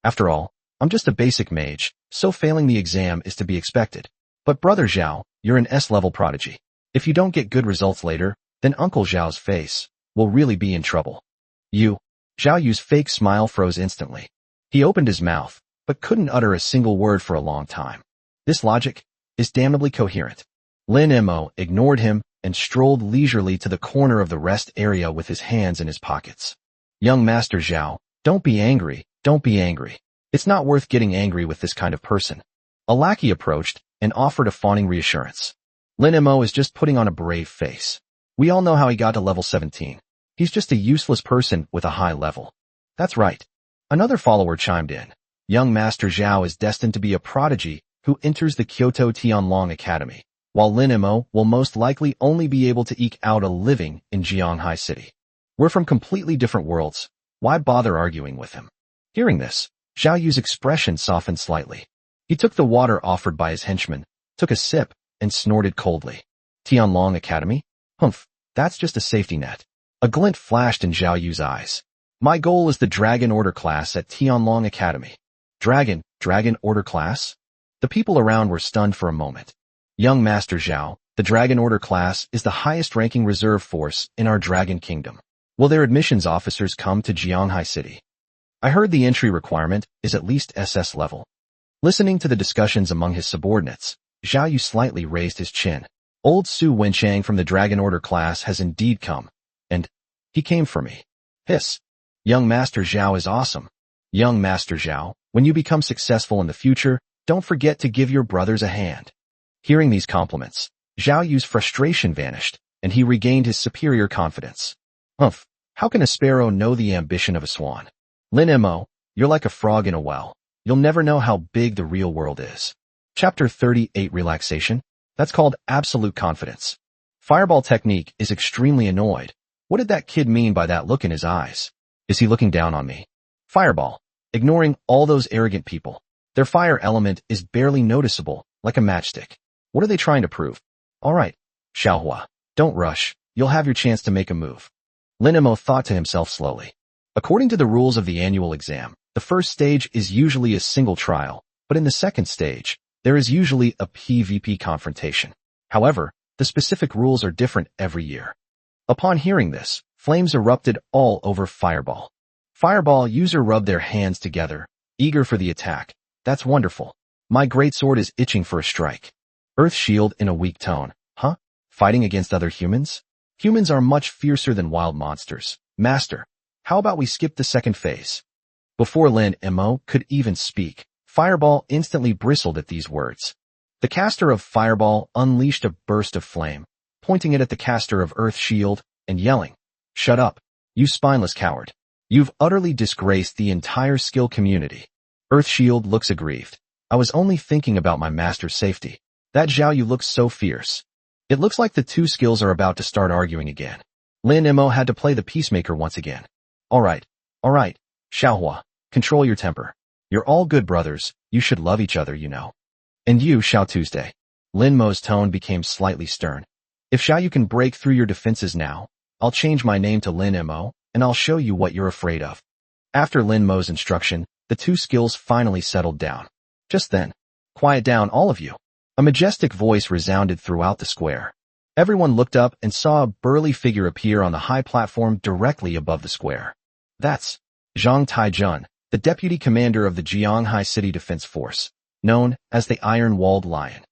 After all, I'm just a basic mage, so failing the exam is to be expected. But Brother Zhao, you're an S-level prodigy. If you don't get good results later, then Uncle Zhao's face will really be in trouble. Zhao Yu's fake smile froze instantly. He opened his mouth, but couldn't utter a single word for a long time. This logic is damnably coherent. Lin Mo ignored him and strolled leisurely to the corner of the rest area with his hands in his pockets. Young Master Zhao, don't be angry. It's not worth getting angry with this kind of person. A lackey approached and offered a fawning reassurance. Lin Mo is just putting on a brave face. We all know how he got to level 17. He's just a useless person with a high level. That's right. Another follower chimed in. Young Master Zhao is destined to be a prodigy who enters the Kyoto Tianlong Academy, while Lin Mo will most likely only be able to eke out a living in Jianghai City. We're from completely different worlds. Why bother arguing with him? Hearing this, Zhao Yu's expression softened slightly. He took the water offered by his henchman, took a sip, and snorted coldly. Tianlong Academy? Humph, that's just a safety net. A glint flashed in Zhao Yu's eyes. My goal is the Dragon Order class at Tianlong Academy. Dragon Order class? The people around were stunned for a moment. Young Master Zhao, the Dragon Order class is the highest-ranking reserve force in our Dragon Kingdom. Will their admissions officers come to Jianghai City? I heard the entry requirement is at least SS level. Listening to the discussions among his subordinates, Zhao Yu slightly raised his chin. Old Su Wenchang from the Dragon Order class has indeed come. And he came for me. Hiss. Young Master Zhao is awesome. Young Master Zhao, when you become successful in the future, don't forget to give your brothers a hand. Hearing these compliments, Zhao Yu's frustration vanished, and he regained his superior confidence. Humph, how can a sparrow know the ambition of a swan? Lin Mo, you're like a frog in a well. You'll never know how big the real world is. Chapter 38 Relaxation? That's called absolute confidence. Fireball Technique is extremely annoyed. What did that kid mean by that look in his eyes? Is he looking down on me? Fireball, ignoring all those arrogant people. Their fire element is barely noticeable, like a matchstick. What are they trying to prove? Alright, Xiaohua, don't rush. You'll have your chance to make a move. Lin Mo thought to himself slowly. According to the rules of the annual exam, the first stage is usually a single trial, but in the second stage, there is usually a PvP confrontation. However, the specific rules are different every year. Upon hearing this, flames erupted all over Fireball. Fireball user rubbed their hands together, eager for the attack. That's wonderful. My greatsword is itching for a strike. Earth Shield in a weak tone. Huh? Fighting against other humans? Humans are much fiercer than wild monsters. Master, how about we skip the second phase? Before Lin Mo could even speak, Fireball instantly bristled at these words. The caster of Fireball unleashed a burst of flame, pointing it at the caster of Earth Shield and yelling, Shut up, you spineless coward. You've utterly disgraced the entire skill community. Earth Shield looks aggrieved. I was only thinking about my master's safety. That Zhao Yu looks so fierce. It looks like the two skills are about to start arguing again. Lin Mo had to play the peacemaker once again. Alright, Xiaohua, control your temper. You're all good brothers, you should love each other, you know. And you, Xiao Tuesday. Lin Mo's tone became slightly stern. If Xiao Yu can break through your defenses now, I'll change my name to Lin Mo, and I'll show you what you're afraid of. After Lin Mo's instruction, the two skills finally settled down. Just then, quiet down all of you. A majestic voice resounded throughout the square. Everyone looked up and saw a burly figure appear on the high platform directly above the square. That's Zhang Taijun, the deputy commander of the Jianghai City Defense Force, known as the Iron-Walled Lion.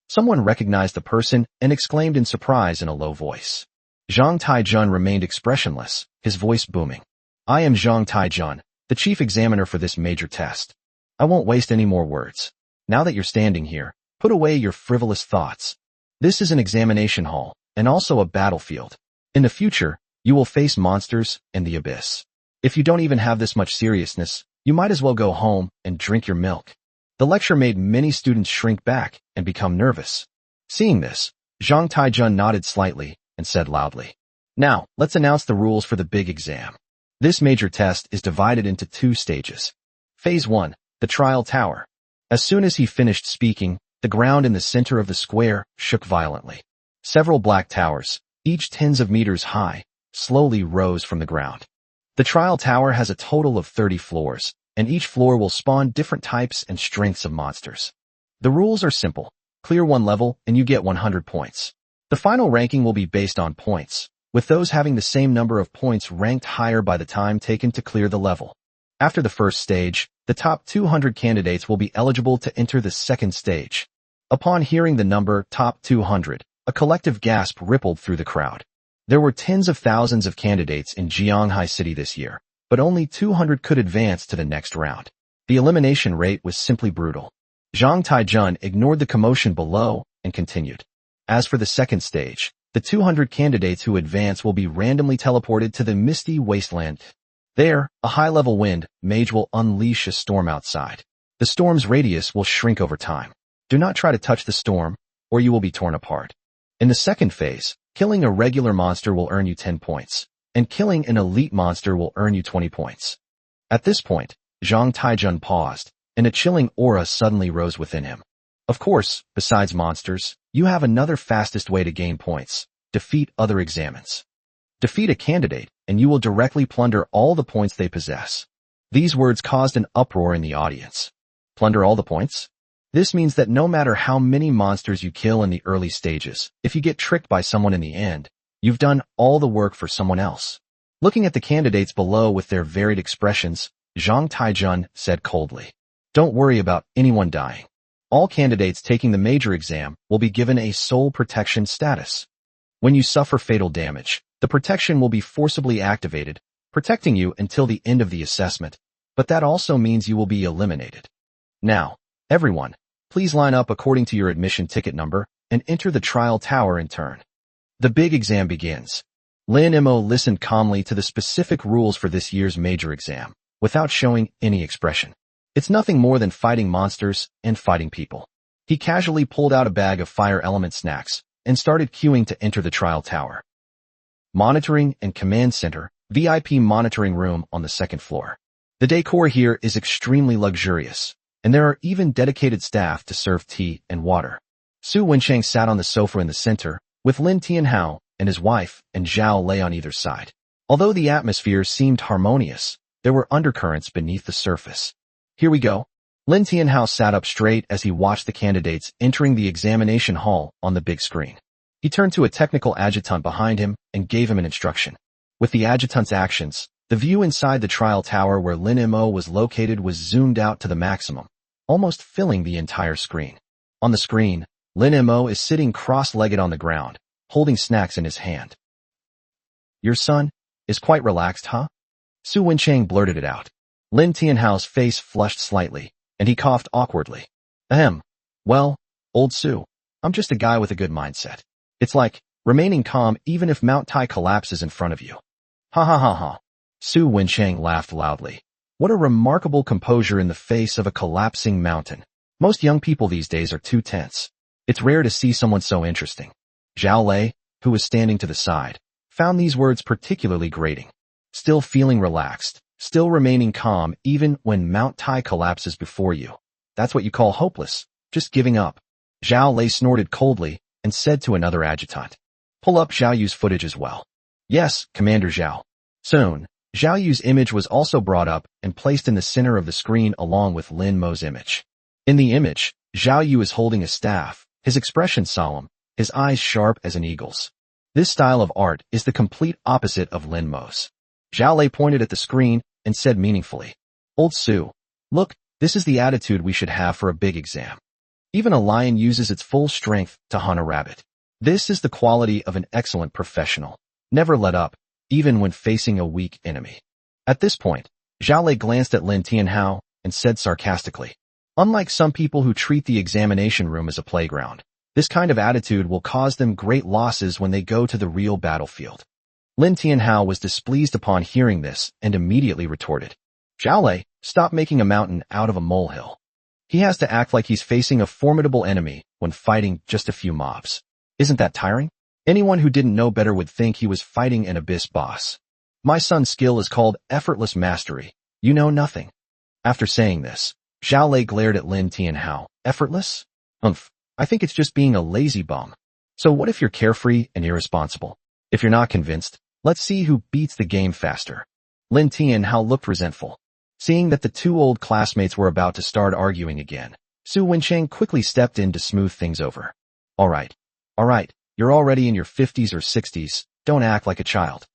Someone recognized the person and exclaimed in surprise in a low voice. Zhang Taijun remained expressionless, his voice booming. I am Zhang Taijun, the chief examiner for this major test. I won't waste any more words. Now that you're standing here, put away your frivolous thoughts. This is an examination hall, and also a battlefield. In the future, you will face monsters and the abyss. If you don't even have this much seriousness, you might as well go home and drink your milk. The lecture made many students shrink back and become nervous. Seeing this, Zhang Taijun nodded slightly and said loudly, "Now, let's announce the rules for the big exam." This major test is divided into 2 stages. Phase 1, the trial tower. As soon as he finished speaking, the ground in the center of the square shook violently. Several black towers, each tens of meters high, slowly rose from the ground. The trial tower has a total of 30 floors, and each floor will spawn different types and strengths of monsters. The rules are simple. Clear one level and you get 100 points. The final ranking will be based on points, with those having the same number of points ranked higher by the time taken to clear the level. After the first stage, the top 200 candidates will be eligible to enter the second stage. Upon hearing the number top 200, a collective gasp rippled through the crowd. There were tens of thousands of candidates in Jianghai City this year, but only 200 could advance to the next round. The elimination rate was simply brutal. Zhang Taijun ignored the commotion below and continued. As for the second stage, the 200 candidates who advance will be randomly teleported to the misty wasteland. There, a high-level wind mage will unleash a storm outside. The storm's radius will shrink over time. Do not try to touch the storm, or you will be torn apart. In the second phase, killing a regular monster will earn you 10 points, and killing an elite monster will earn you 20 points. At this point, Zhang Taijun paused, and a chilling aura suddenly rose within him. Of course, besides monsters, you have another fastest way to gain points. Defeat other examines. Defeat a candidate, and you will directly plunder all the points they possess. These words caused an uproar in the audience. Plunder all the points? This means that no matter how many monsters you kill in the early stages, if you get tricked by someone in the end, you've done all the work for someone else. Looking at the candidates below with their varied expressions, Zhang Taijun said coldly, "Don't worry about anyone dying. All candidates taking the major exam will be given a soul protection status. When you suffer fatal damage, the protection will be forcibly activated, protecting you until the end of the assessment, but that also means you will be eliminated. Now, everyone, please line up according to your admission ticket number and enter the trial tower in turn." The big exam begins. Lin Mo listened calmly to the specific rules for this year's major exam, without showing any expression. It's nothing more than fighting monsters and fighting people. He casually pulled out a bag of fire element snacks and started queuing to enter the trial tower. Monitoring and Command Center, VIP monitoring room on the second floor. The decor here is extremely luxurious, and there are even dedicated staff to serve tea and water. Su Wencheng sat on the sofa in the center, with Lin Tianhao and his wife and Zhao Lei on either side. Although the atmosphere seemed harmonious, there were undercurrents beneath the surface. "Here we go." Lin Tianhao sat up straight as he watched the candidates entering the examination hall on the big screen. He turned to a technical adjutant behind him and gave him an instruction. With the adjutant's actions, the view inside the trial tower where Lin Mo was located was zoomed out to the maximum, almost filling the entire screen. On the screen, Lin Mo is sitting cross-legged on the ground, holding snacks in his hand. "Your son is quite relaxed, huh?" Su Wencheng blurted it out. Lin Tianhao's face flushed slightly, and he coughed awkwardly. "Ahem. Well, old Su, I'm just a guy with a good mindset. It's like remaining calm even if Mount Tai collapses in front of you." "Ha ha ha ha." Su Wencheng laughed loudly. What a remarkable composure in the face of a collapsing mountain. Most young people these days are too tense. It's rare to see someone so interesting. Zhao Lei, who was standing to the side, found these words particularly grating. Still feeling relaxed, still remaining calm even when Mount Tai collapses before you. That's what you call hopeless, just giving up. Zhao Lei snorted coldly and said to another adjutant, "Pull up Zhao Yu's footage as well." "Yes, Commander Zhao." Soon, Zhao Yu's image was also brought up and placed in the center of the screen along with Lin Mo's image. In the image, Zhao Yu is holding a staff, his expression solemn, his eyes sharp as an eagle's. This style of art is the complete opposite of Lin Mo's. Zhao Lei pointed at the screen and said meaningfully, "Old Su, look, this is the attitude we should have for a big exam. Even a lion uses its full strength to hunt a rabbit. This is the quality of an excellent professional. Never let up, even when facing a weak enemy." At this point, Zhao Lei glanced at Lin Tianhao and said sarcastically, "Unlike some people who treat the examination room as a playground, this kind of attitude will cause them great losses when they go to the real battlefield." Lin Tianhao was displeased upon hearing this and immediately retorted, "Zhao Lei, stop making a mountain out of a molehill. He has to act like he's facing a formidable enemy when fighting just a few mobs. Isn't that tiring? Anyone who didn't know better would think he was fighting an abyss boss. My son's skill is called effortless mastery. You know nothing." After saying this, Zhao Lei glared at Lin Tianhao. "Effortless? I think it's just being a lazy bum. So what if you're carefree and irresponsible? If you're not convinced, let's see who beats the game faster." Lin Tianhao looked resentful. Seeing that the two old classmates were about to start arguing again, Su Wencheng quickly stepped in to smooth things over. All right, you're already in your 50s or 60s, don't act like a child.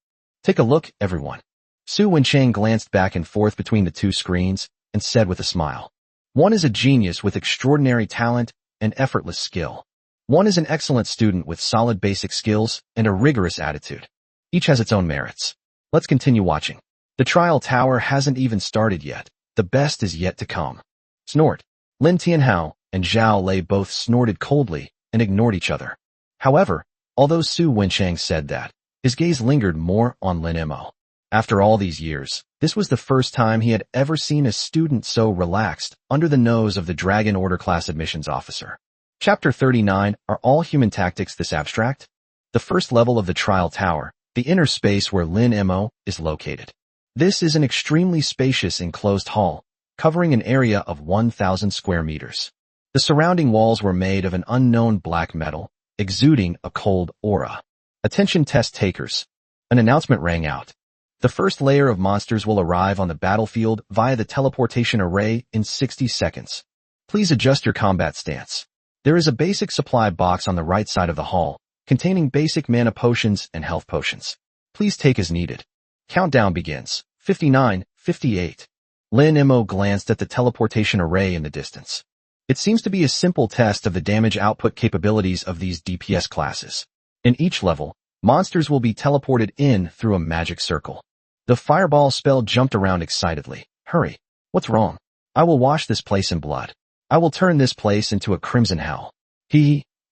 Take a look, everyone." Su Wencheng glanced back and forth between the two screens and said with a smile, "One is a genius with extraordinary talent and effortless skill. One is an excellent student with solid basic skills and a rigorous attitude. Each has its own merits. Let's continue watching. The trial tower hasn't even started yet. The best is yet to come." Snort. Lin Tianhao and Zhao Lei both snorted coldly and ignored each other. However, although Su Wencheng said that, his gaze lingered more on Lin Mo. After all these years, this was the first time he had ever seen a student so relaxed under the nose of the Dragon Order class admissions officer. Chapter 39, Are All Human Tactics This Abstract? The first level of the trial tower, the inner space where Lin Mo is located. This is an extremely spacious enclosed hall, covering an area of 1,000 square meters. The surrounding walls were made of an unknown black metal, exuding a cold aura. "Attention test takers." An announcement rang out. The first layer of monsters will arrive on the battlefield via the teleportation array in 60 seconds. Please adjust your combat stance. There is a basic supply box on the right side of the hall, containing basic mana potions and health potions. Please take as needed. Countdown begins. 59, 58. Lin Mo glanced at the teleportation array in the distance. It seems to be a simple test of the damage output capabilities of these DPS classes. In each level, monsters will be teleported in through a magic circle. The fireball spell jumped around excitedly. "Hurry. What's wrong? I will wash this place in blood. I will turn this place into a crimson hell.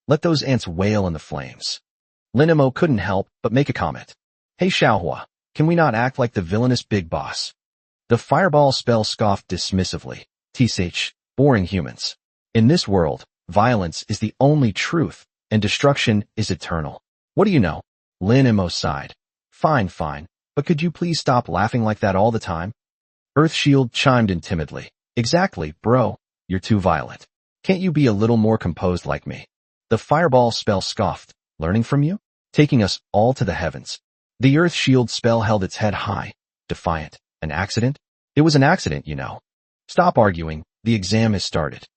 Let those ants wail in the flames." Lin Mo couldn't help but make a comment. "Hey Xiaohua, can we not act like the villainous big boss?" The fireball spell scoffed dismissively. "Tsh, boring humans. In this world, violence is the only truth, and destruction is eternal. What do you know?" Lin Mo sighed. Fine, but could you please stop laughing like that all the time?" Earthshield chimed in timidly. "Exactly, bro. You're too violent. Can't you be a little more composed like me?" The fireball spell scoffed. "Learning from you? Taking us all to the heavens." The Earth Shield spell held its head high, defiant. "An accident? It was an accident, you know. Stop arguing, the exam has started."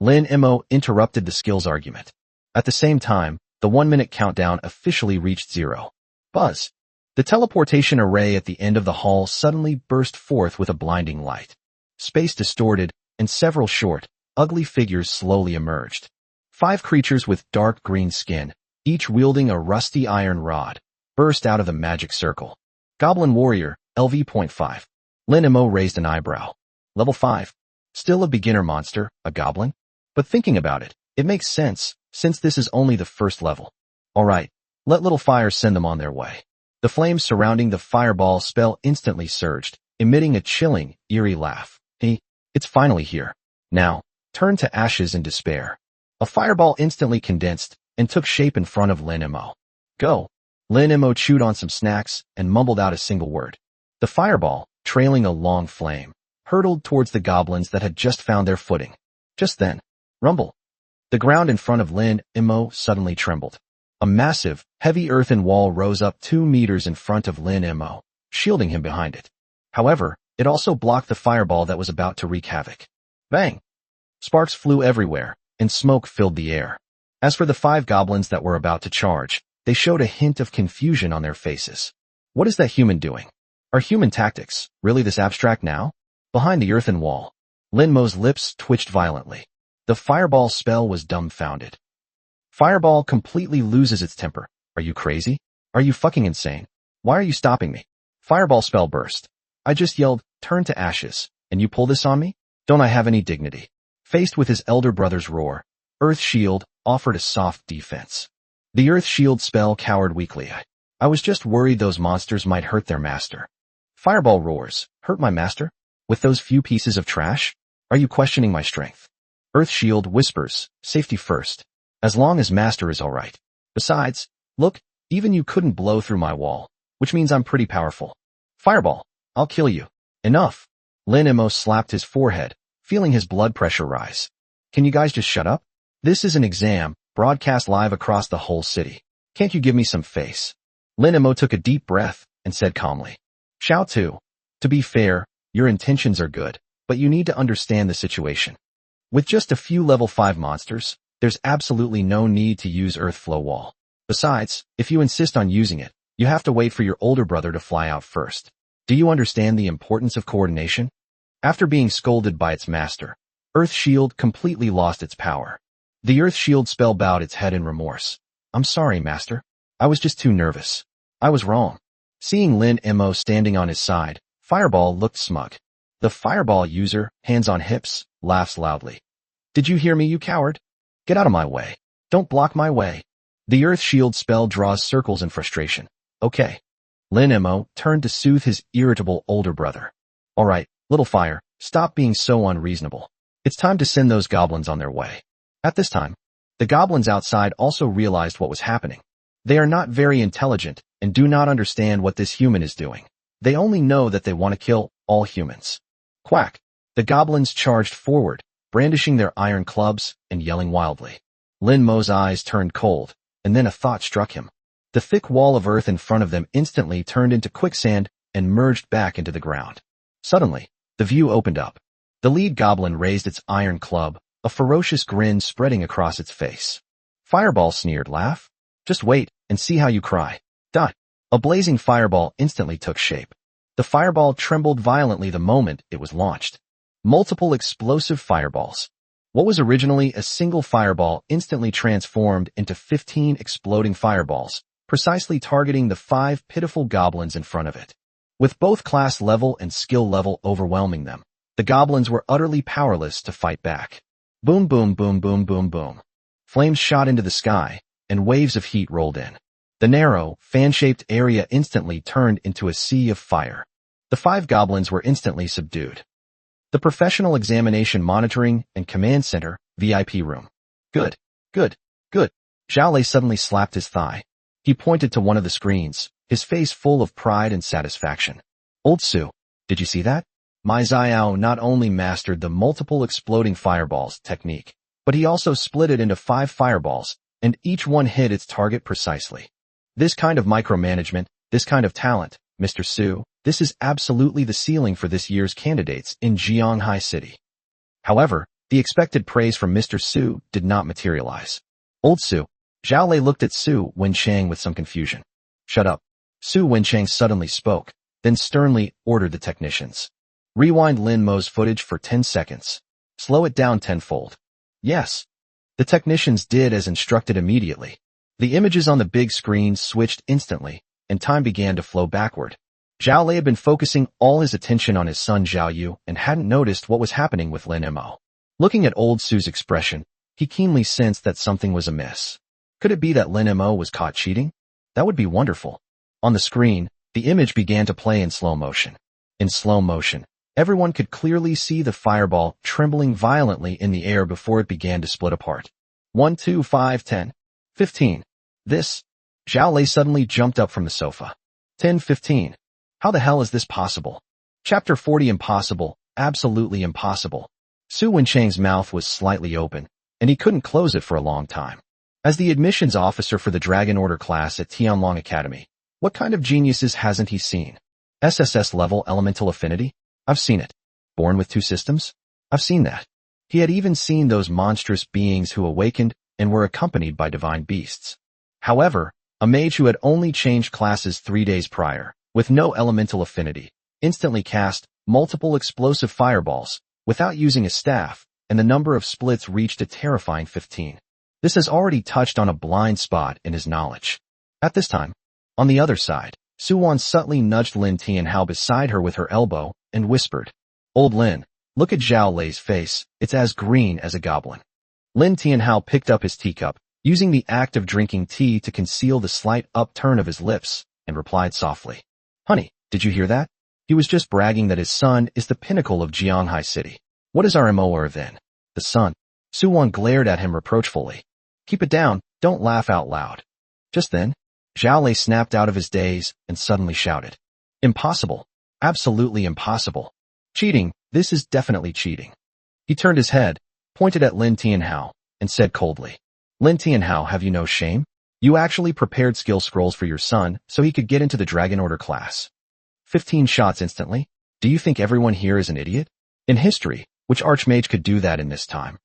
Lin Mo interrupted the skills argument. At the same time, the 1-minute countdown officially reached 0. Buzz. The teleportation array at the end of the hall suddenly burst forth with a blinding light. Space distorted, and several short, ugly figures slowly emerged. 5 creatures with dark green skin, each wielding a rusty iron rod, burst out of the magic circle. Goblin Warrior, LV.5. Lin Mo raised an eyebrow. Level 5. Still a beginner monster, a goblin? But thinking about it, it makes sense, since this is only the first level. Alright, let Little Fire send them on their way. The flames surrounding the fireball spell instantly surged, emitting a chilling, eerie laugh. It's finally here. Now, turn to ashes in despair." A fireball instantly condensed and took shape in front of Lin Mo. "Go." Lin Mo chewed on some snacks and mumbled out a single word. The fireball, trailing a long flame, hurtled towards the goblins that had just found their footing. Just then, rumble. The ground in front of Lin Mo suddenly trembled. A massive, heavy earthen wall rose up 2 meters in front of Lin Mo, shielding him behind it. However, it also blocked the fireball that was about to wreak havoc. Bang! Sparks flew everywhere, and smoke filled the air. As for the 5 goblins that were about to charge, they showed a hint of confusion on their faces. What is that human doing? Are human tactics really this abstract now? Behind the earthen wall, Lin Mo's lips twitched violently. The fireball spell was dumbfounded. Fireball completely loses its temper. Are you crazy? Are you fucking insane? Why are you stopping me? Fireball spell burst. I just yelled, turn to ashes, and you pull this on me? Don't I have any dignity? Faced with his elder brother's roar, Earth Shield offered a soft defense. The Earth Shield spell cowered weakly. I was just worried those monsters might hurt their master. Fireball roars, hurt my master? With those few pieces of trash? Are you questioning my strength? Earth Shield whispers, safety first. As long as master is alright. Besides, look, even you couldn't blow through my wall, which means I'm pretty powerful. Fireball, I'll kill you. Enough. Lin Emo slapped his forehead, feeling his blood pressure rise. Can you guys just shut up? This is an exam, broadcast live across the whole city. Can't you give me some face? Lin Emo took a deep breath and said calmly. Xiao Tu. To be fair, your intentions are good, but you need to understand the situation. With just a few level 5 monsters, there's absolutely no need to use Earth Flow Wall. Besides, if you insist on using it, you have to wait for your older brother to fly out first. Do you understand the importance of coordination? After being scolded by its master, Earth Shield completely lost its power. The Earth Shield spell bowed its head in remorse. I'm sorry, master. I was just too nervous. I was wrong. Seeing Lin Emo standing on his side, Fireball looked smug. The Fireball user, hands on hips, laughs loudly. Did you hear me, you coward? Get out of my way. Don't block my way. The Earth Shield spell draws circles in frustration. Okay. Lin Emo turned to soothe his irritable older brother. Alright, little fire, stop being so unreasonable. It's time to send those goblins on their way. At this time, the goblins outside also realized what was happening. They are not very intelligent and do not understand what this human is doing. They only know that they want to kill all humans. Quack! The goblins charged forward, brandishing their iron clubs and yelling wildly. Lin Mo's eyes turned cold, and then a thought struck him. The thick wall of earth in front of them instantly turned into quicksand and merged back into the ground. Suddenly, the view opened up. The lead goblin raised its iron club, a ferocious grin spreading across its face. Fireball sneered, laugh? Just wait and see how you cry. Dot. A blazing fireball instantly took shape. The fireball trembled violently the moment it was launched. Multiple explosive fireballs. What was originally a single fireball instantly transformed into 15 exploding fireballs, precisely targeting the 5 pitiful goblins in front of it. With both class level and skill level overwhelming them, the goblins were utterly powerless to fight back. Boom, boom, boom, boom, boom, boom. Flames shot into the sky, and waves of heat rolled in. The narrow, fan-shaped area instantly turned into a sea of fire. The 5 goblins were instantly subdued. The Professional Examination Monitoring and Command Center, VIP room. Good, good, good. Zhao Lei suddenly slapped his thigh. He pointed to one of the screens, his face full of pride and satisfaction. Old Su, did you see that? My Xiao not only mastered the multiple exploding fireballs technique, but he also split it into 5 fireballs, and each one hit its target precisely. This kind of micromanagement, this kind of talent, Mr. Su, this is absolutely the ceiling for this year's candidates in Jianghai City. However, the expected praise from Mr. Su did not materialize. Old Su, Zhao Lei looked at Su Wenchang with some confusion. Shut up. Su Wenchang suddenly spoke, then sternly ordered the technicians. Rewind Lin Mo's footage for 10 seconds. Slow it down tenfold. Yes. The technicians did as instructed immediately. The images on the big screen switched instantly, and time began to flow backward. Zhao Lei had been focusing all his attention on his son Zhao Yu and hadn't noticed what was happening with Lin Mo. Looking at old Su's expression, he keenly sensed that something was amiss. Could it be that Lin Mo was caught cheating? That would be wonderful. On the screen, the image began to play in slow motion. In slow motion, everyone could clearly see the fireball trembling violently in the air before it began to split apart. 1, 2, 5, 10, 15. This. Zhao Lei suddenly jumped up from the sofa. 10, 15. How the hell is this possible? Chapter 40 Impossible, absolutely impossible. Su Wenchang's mouth was slightly open, and he couldn't close it for a long time. As the admissions officer for the Dragon Order class at Tianlong Academy, what kind of geniuses hasn't he seen? SSS level elemental affinity? I've seen it. Born with 2 systems? I've seen that. He had even seen those monstrous beings who awakened and were accompanied by divine beasts. However, a mage who had only changed classes 3 days prior, with no elemental affinity, instantly cast multiple explosive fireballs without using a staff, and the number of splits reached a terrifying 15. This has already touched on a blind spot in his knowledge. At this time, on the other side, Suwon subtly nudged Lin Tianhao beside her with her elbow and whispered, "Old Lin, look at Zhao Lei's face, it's as green as a goblin." Lin Tianhao picked up his teacup, using the act of drinking tea to conceal the slight upturn of his lips, and replied softly, "Honey, did you hear that? He was just bragging that his son is the pinnacle of Jianghai City. What is our MOR then? The sun." Suwon glared at him reproachfully. "Keep it down, don't laugh out loud." Just then, Zhao Lei snapped out of his daze and suddenly shouted, "Impossible. Absolutely impossible. Cheating, this is definitely cheating." He turned his head, pointed at Lin Tianhao, and said coldly, "Lin Tianhao, have you no shame? You actually prepared skill scrolls for your son so he could get into the Dragon Order class. 15 shots instantly? Do you think everyone here is an idiot? In history, which archmage could do that in this time?"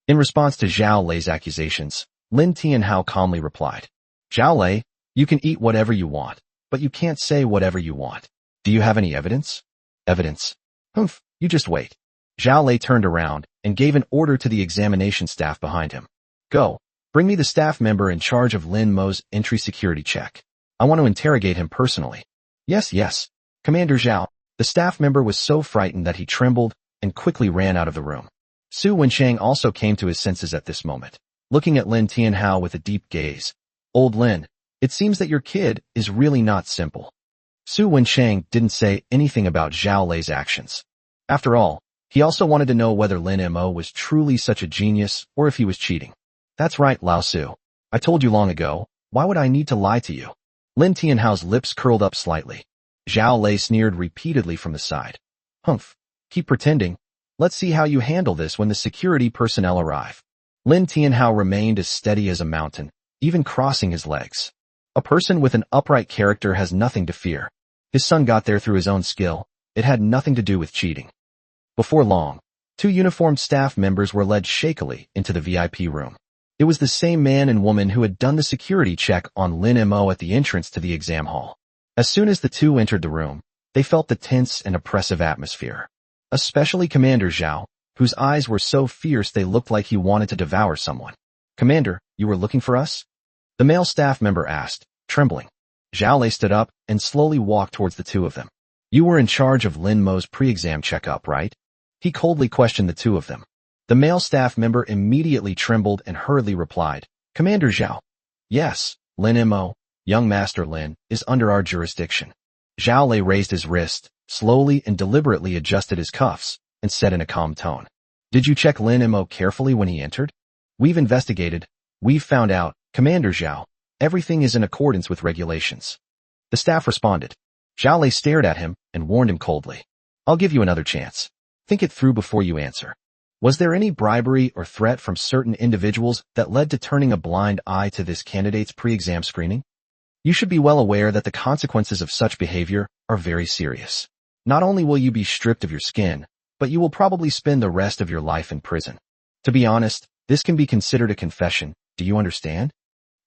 In response to Zhao Lei's accusations, Lin Tianhao calmly replied, "Zhao Lei, you can eat whatever you want, but you can't say whatever you want. Do you have any evidence?" "Evidence? Humph, you just wait." Zhao Lei turned around and gave an order to the examination staff behind him. "Go, bring me the staff member in charge of Lin Mo's entry security check. I want to interrogate him personally." "Yes, yes, Commander Zhao." The staff member was so frightened that he trembled and quickly ran out of the room. Su Wensheng also came to his senses at this moment, looking at Lin Tianhao with a deep gaze. "Old Lin, it seems that your kid is really not simple." Su Wensheng didn't say anything about Zhao Lei's actions. After all, he also wanted to know whether Lin Mo was truly such a genius or if he was cheating. "That's right, Lao Su. I told you long ago, why would I need to lie to you?" Lin Tianhao's lips curled up slightly. Zhao Lei sneered repeatedly from the side. "Humph, keep pretending. Let's see how you handle this when the security personnel arrive." Lin Tianhao remained as steady as a mountain, even crossing his legs. A person with an upright character has nothing to fear. His son got there through his own skill. It had nothing to do with cheating. Before long, 2 uniformed staff members were led shakily into the VIP room. It was the same man and woman who had done the security check on Lin Mo at the entrance to the exam hall. As soon as the 2 entered the room, they felt the tense and oppressive atmosphere. Especially Commander Zhao, whose eyes were so fierce they looked like he wanted to devour someone. "Commander, you were looking for us?" the male staff member asked, trembling. Zhao Lei stood up and slowly walked towards the 2 of them. "You were in charge of Lin Mo's pre-exam checkup, right?" He coldly questioned the 2 of them. The male staff member immediately trembled and hurriedly replied, "Commander Zhao." "Yes, Lin Mo, young Master Lin, is under our jurisdiction." Zhao Lei raised his wrist, slowly and deliberately adjusted his cuffs, and said in a calm tone, "Did you check Lin Mo carefully when he entered?" "We've investigated. We've found out, Commander Zhao. Everything is in accordance with regulations." The staff responded. Zhao Lei stared at him and warned him coldly, "I'll give you another chance. Think it through before you answer. Was there any bribery or threat from certain individuals that led to turning a blind eye to this candidate's pre-exam screening? You should be well aware that the consequences of such behavior are very serious. Not only will you be stripped of your skin, but you will probably spend the rest of your life in prison. To be honest, this can be considered a confession. Do you understand?"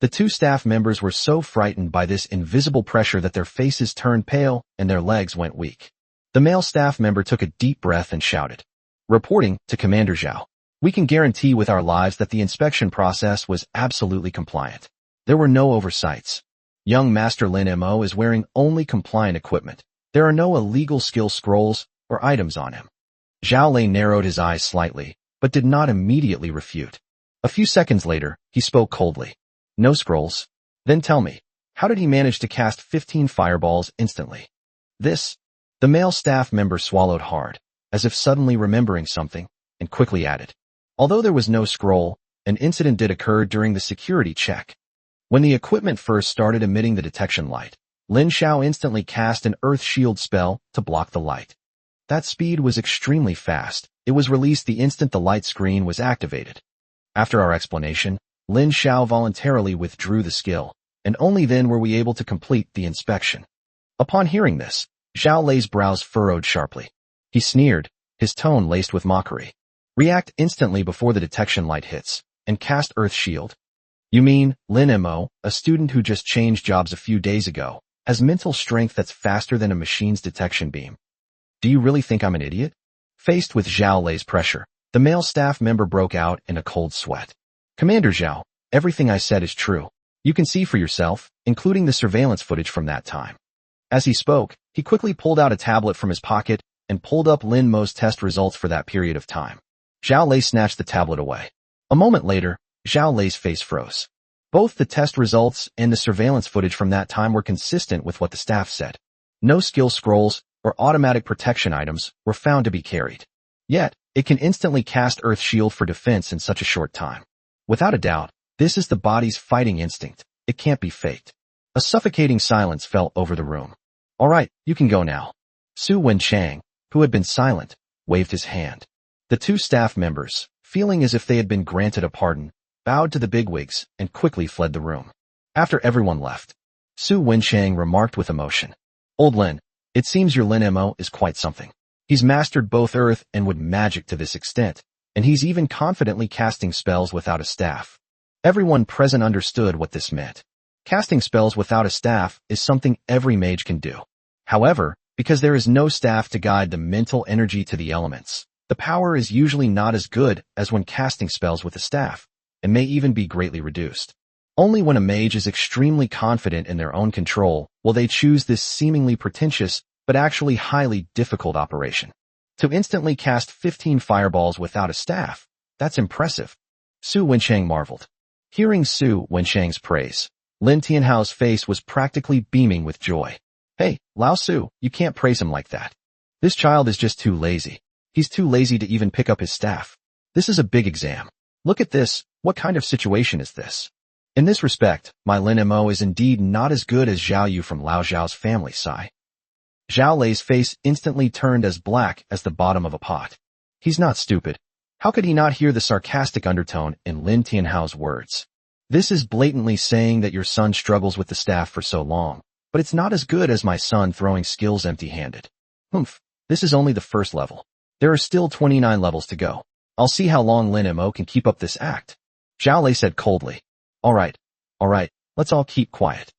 The 2 staff members were so frightened by this invisible pressure that their faces turned pale and their legs went weak. The male staff member took a deep breath and shouted, "Reporting to Commander Zhao. We can guarantee with our lives that the inspection process was absolutely compliant. There were no oversights. Young Master Lin Mo is wearing only compliant equipment. There are no illegal skill scrolls or items on him." Zhao Lei narrowed his eyes slightly, but did not immediately refute. A few seconds later, he spoke coldly. "No scrolls? Then tell me, how did he manage to cast 15 fireballs instantly?" The male staff member swallowed hard, as if suddenly remembering something, and quickly added, "Although there was no scroll, an incident did occur during the security check. When the equipment first started emitting the detection light, Lin Xiao instantly cast an earth shield spell to block the light. That speed was extremely fast. It was released the instant the light screen was activated. After our explanation, Lin Xiao voluntarily withdrew the skill, and only then were we able to complete the inspection." Upon hearing this, Zhao Lei's brows furrowed sharply. He sneered, his tone laced with mockery. "React instantly before the detection light hits, and cast Earth Shield. You mean, Lin Mo, a student who just changed jobs a few days ago, has mental strength that's faster than a machine's detection beam. Do you really think I'm an idiot?" Faced with Zhao Lei's pressure, the male staff member broke out in a cold sweat. "Commander Zhao, everything I said is true. You can see for yourself, including the surveillance footage from that time." As he spoke, he quickly pulled out a tablet from his pocket and pulled up Lin Mo's test results for that period of time. Zhao Lei snatched the tablet away. A moment later, Zhao Lei's face froze. Both the test results and the surveillance footage from that time were consistent with what the staff said. No skill scrolls or automatic protection items were found to be carried. Yet, it can instantly cast Earth Shield for defense in such a short time. Without a doubt, this is the body's fighting instinct. It can't be faked. A suffocating silence fell over the room. All right, you can go now. Su Wenchang, who had been silent, waved his hand. The two staff members, feeling as if they had been granted a pardon, bowed to the bigwigs and quickly fled the room. After everyone left, Su Wenchang remarked with emotion, "Old Lin, it seems your Lin Mo is quite something. He's mastered both earth and wood magic to this extent, and he's even confidently casting spells without a staff." Everyone present understood what this meant. Casting spells without a staff is something every mage can do. However, because there is no staff to guide the mental energy to the elements, the power is usually not as good as when casting spells with a staff, and may even be greatly reduced. Only when a mage is extremely confident in their own control will they choose this seemingly pretentious but actually highly difficult operation. To instantly cast 15 fireballs without a staff, that's impressive. Su Wenchang marveled. Hearing Su Wenchang's praise, Lin Tianhao's face was practically beaming with joy. Hey, Lao Su, you can't praise him like that. This child is just too lazy. He's too lazy to even pick up his staff. This is a big exam. Look at this, what kind of situation is this? In this respect, my Lin Mo is indeed not as good as Zhao Yu from Lao Zhao's family, Sai. Zhao Lei's face instantly turned as black as the bottom of a pot. He's not stupid. How could he not hear the sarcastic undertone in Lin Tianhao's words? This is blatantly saying that your son struggles with the staff for so long, but it's not as good as my son throwing skills empty-handed. Humph, this is only the first level. There are still 29 levels to go. I'll see how long Lin Mo can keep up this act. Zhao Lei said coldly. All right, let's all keep quiet.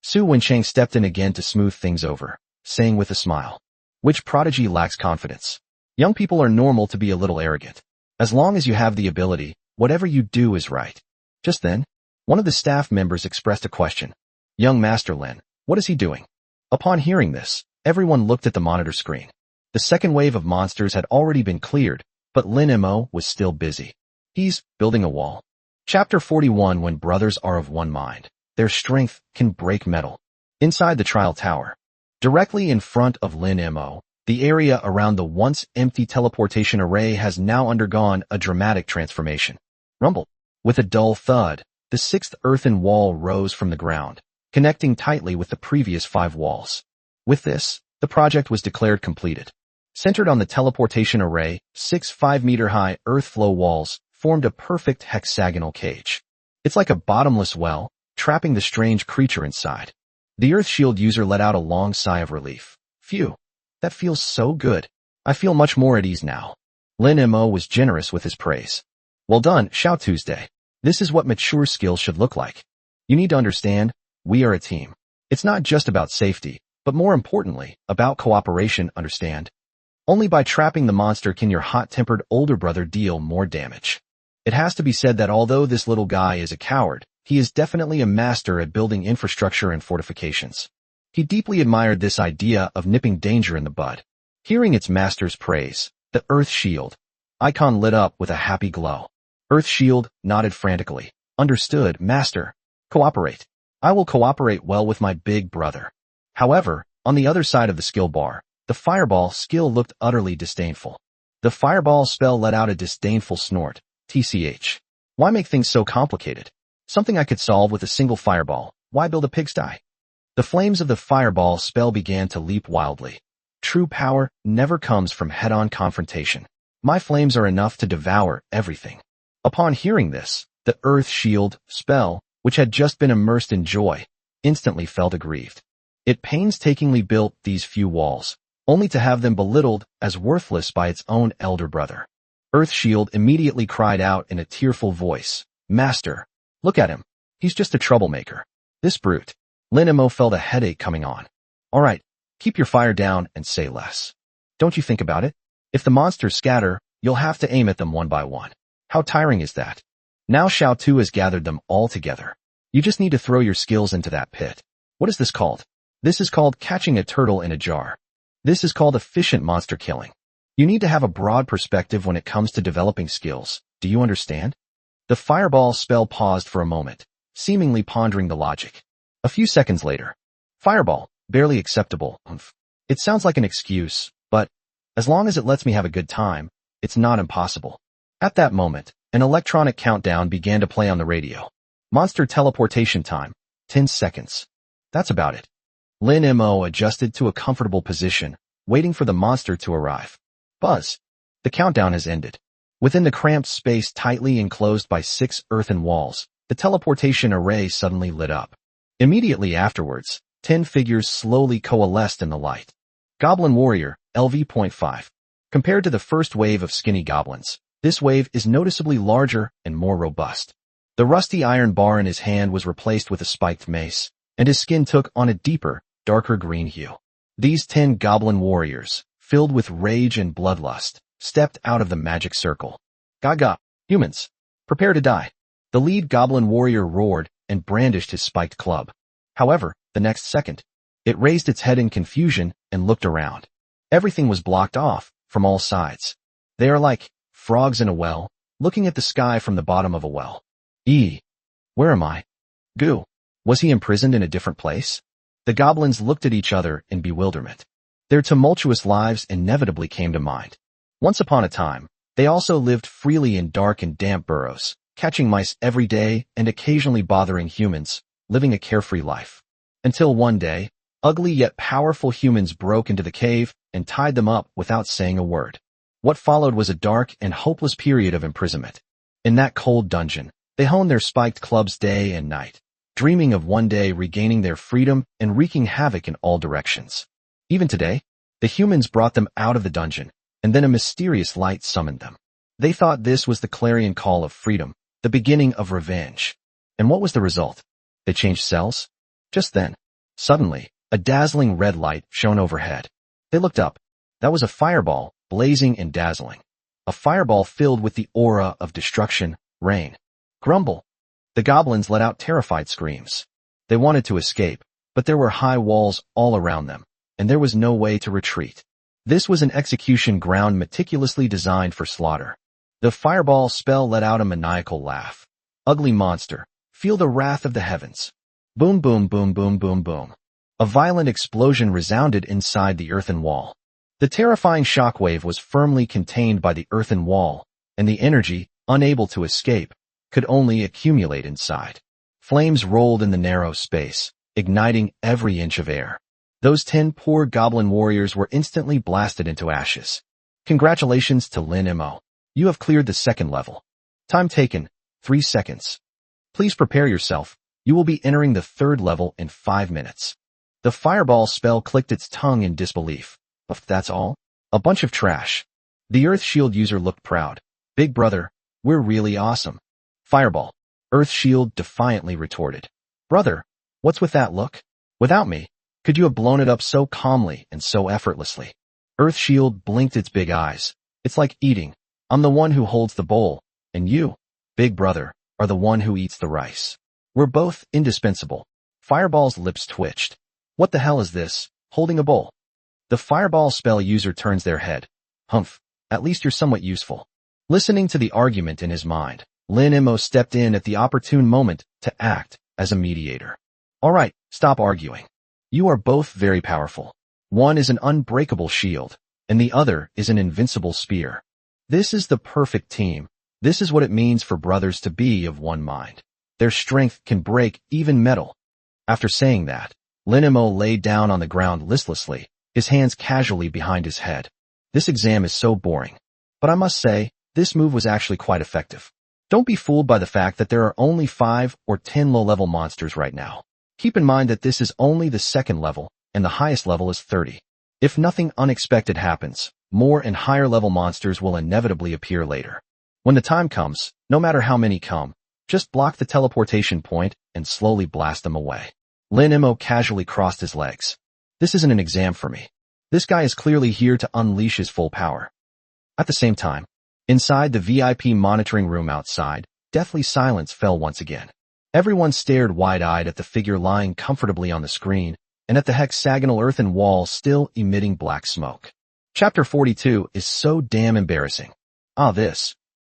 Su Wenchang stepped in again to smooth things over, saying with a smile, "Which prodigy lacks confidence? Young people are normal to be a little arrogant. As long as you have the ability, whatever you do is right." Just then, one of the staff members expressed a question. "Young Master Lin, what is he doing?" Upon hearing this, everyone looked at the monitor screen. The second wave of monsters had already been cleared, but Lin Mo was still busy. He's building a wall. Chapter 41. When brothers are of one mind, their strength can break metal. Inside the trial tower, directly in front of Lin Mo, the area around the once empty teleportation array has now undergone a dramatic transformation. Rumble. With a dull thud, the sixth earthen wall rose from the ground, connecting tightly with the previous 5 walls. With this, the project was declared completed. Centered on the teleportation array, 6 5-meter-high earth flow walls formed a perfect hexagonal cage. It's like a bottomless well, trapping the strange creature inside. The Earth Shield user let out a long sigh of relief. Phew, that feels so good. I feel much more at ease now. Lin Mo was generous with his praise. Well done, Xiao Tuesday. This is what mature skills should look like. You need to understand, we are a team. It's not just about safety, but more importantly, about cooperation, understand? Only by trapping the monster can your hot-tempered older brother deal more damage. It has to be said that although this little guy is a coward, he is definitely a master at building infrastructure and fortifications. He deeply admired this idea of nipping danger in the bud. Hearing its master's praise, the Earth Shield icon lit up with a happy glow. Earth Shield nodded frantically. Understood, Master. Cooperate. I will cooperate well with my big brother. However, on the other side of the skill bar, the Fireball skill looked utterly disdainful. The Fireball spell let out a disdainful snort. TCH. Why make things so complicated? Something I could solve with a single Fireball. Why build a pigsty? The flames of the Fireball spell began to leap wildly. True power never comes from head-on confrontation. My flames are enough to devour everything. Upon hearing this, the Earth Shield spell, which had just been immersed in joy, instantly felt aggrieved. It painstakingly built these few walls, only to have them belittled as worthless by its own elder brother. Earth Shield immediately cried out in a tearful voice, "Master, look at him. He's just a troublemaker. This brute." Lin Mo felt a headache coming on. "All right, keep your fire down and say less. Don't you think about it? If the monsters scatter, you'll have to aim at them one by one. How tiring is that? Now Xiao Tu has gathered them all together. You just need to throw your skills into that pit. What is this called? This is called catching a turtle in a jar. This is called efficient monster killing. You need to have a broad perspective when it comes to developing skills. Do you understand? The fireball spell paused for a moment, seemingly pondering the logic. A few seconds later, fireball, barely acceptable. It sounds like an excuse, but as long as it lets me have a good time, it's not impossible. At that moment, an electronic countdown began to play on the radio. Monster teleportation time, 10 seconds. That's about it. Lin Mo adjusted to a comfortable position, waiting for the monster to arrive. Buzz. The countdown has ended. Within the cramped space tightly enclosed by 6 earthen walls, the teleportation array suddenly lit up. Immediately afterwards, 10 figures slowly coalesced in the light. Goblin Warrior, LV.5. Compared to the first wave of skinny goblins, this wave is noticeably larger and more robust. The rusty iron bar in his hand was replaced with a spiked mace, and his skin took on a deeper, darker green hue. These 10 goblin warriors, filled with rage and bloodlust, stepped out of the magic circle. Gaga, humans, prepare to die. The lead goblin warrior roared and brandished his spiked club. However, the next second, it raised its head in confusion and looked around. Everything was blocked off from all sides. They are like frogs in a well, looking at the sky from the bottom of a well. Where am I? Goo. Was he imprisoned in a different place? The goblins looked at each other in bewilderment. Their tumultuous lives inevitably came to mind. Once upon a time, they also lived freely in dark and damp burrows, catching mice every day and occasionally bothering humans, living a carefree life. Until one day, ugly yet powerful humans broke into the cave and tied them up without saying a word. What followed was a dark and hopeless period of imprisonment. In that cold dungeon, they honed their spiked clubs day and night, dreaming of one day regaining their freedom and wreaking havoc in all directions. Even today, the humans brought them out of the dungeon, and then a mysterious light summoned them. They thought this was the clarion call of freedom, the beginning of revenge. And what was the result? They changed cells? Just then, suddenly, a dazzling red light shone overhead. They looked up. That was a fireball, blazing and dazzling. A fireball filled with the aura of destruction, rain. Grumble. The goblins let out terrified screams. They wanted to escape, but there were high walls all around them, and there was no way to retreat. This was an execution ground meticulously designed for slaughter. The fireball spell let out a maniacal laugh. Ugly monster, feel the wrath of the heavens. Boom, boom, boom, boom, boom, boom. A violent explosion resounded inside the earthen wall. The terrifying shockwave was firmly contained by the earthen wall, and the energy, unable to escape, could only accumulate inside. Flames rolled in the narrow space, igniting every inch of air. Those 10 poor goblin warriors were instantly blasted into ashes. Congratulations to Lin Mo. You have cleared the second level. Time taken, 3 seconds. Please prepare yourself. You will be entering the third level in 5 minutes. The fireball spell clicked its tongue in disbelief. That's all? A bunch of trash. The Earth Shield user looked proud. Big brother, we're really awesome. Fireball. Earth Shield defiantly retorted. Brother, what's with that look? Without me, could you have blown it up so calmly and so effortlessly? Earth Shield blinked its big eyes. It's like eating. I'm the one who holds the bowl, and you, big brother, are the one who eats the rice. We're both indispensable. Fireball's lips twitched. What the hell is this, holding a bowl? The fireball spell user turns their head. Humph, at least you're somewhat useful. Listening to the argument in his mind, Lin Mo stepped in at the opportune moment to act as a mediator. All right, stop arguing. You are both very powerful. One is an unbreakable shield, and the other is an invincible spear. This is the perfect team. This is what it means for brothers to be of one mind. Their strength can break even metal. After saying that, Lin Mo lay down on the ground listlessly, his hands casually behind his head. This exam is so boring. But I must say, this move was actually quite effective. Don't be fooled by the fact that there are only 5 or 10 low-level monsters right now. Keep in mind that this is only the second level, and the highest level is 30. If nothing unexpected happens, more and higher level monsters will inevitably appear later. When the time comes, no matter how many come, just block the teleportation point and slowly blast them away. Lin Mo casually crossed his legs. This isn't an exam for me. This guy is clearly here to unleash his full power. At the same time, inside the VIP monitoring room outside, deathly silence fell once again. Everyone stared wide-eyed at the figure lying comfortably on the screen, and at the hexagonal earthen wall still emitting black smoke. Chapter 42 is so damn embarrassing. This.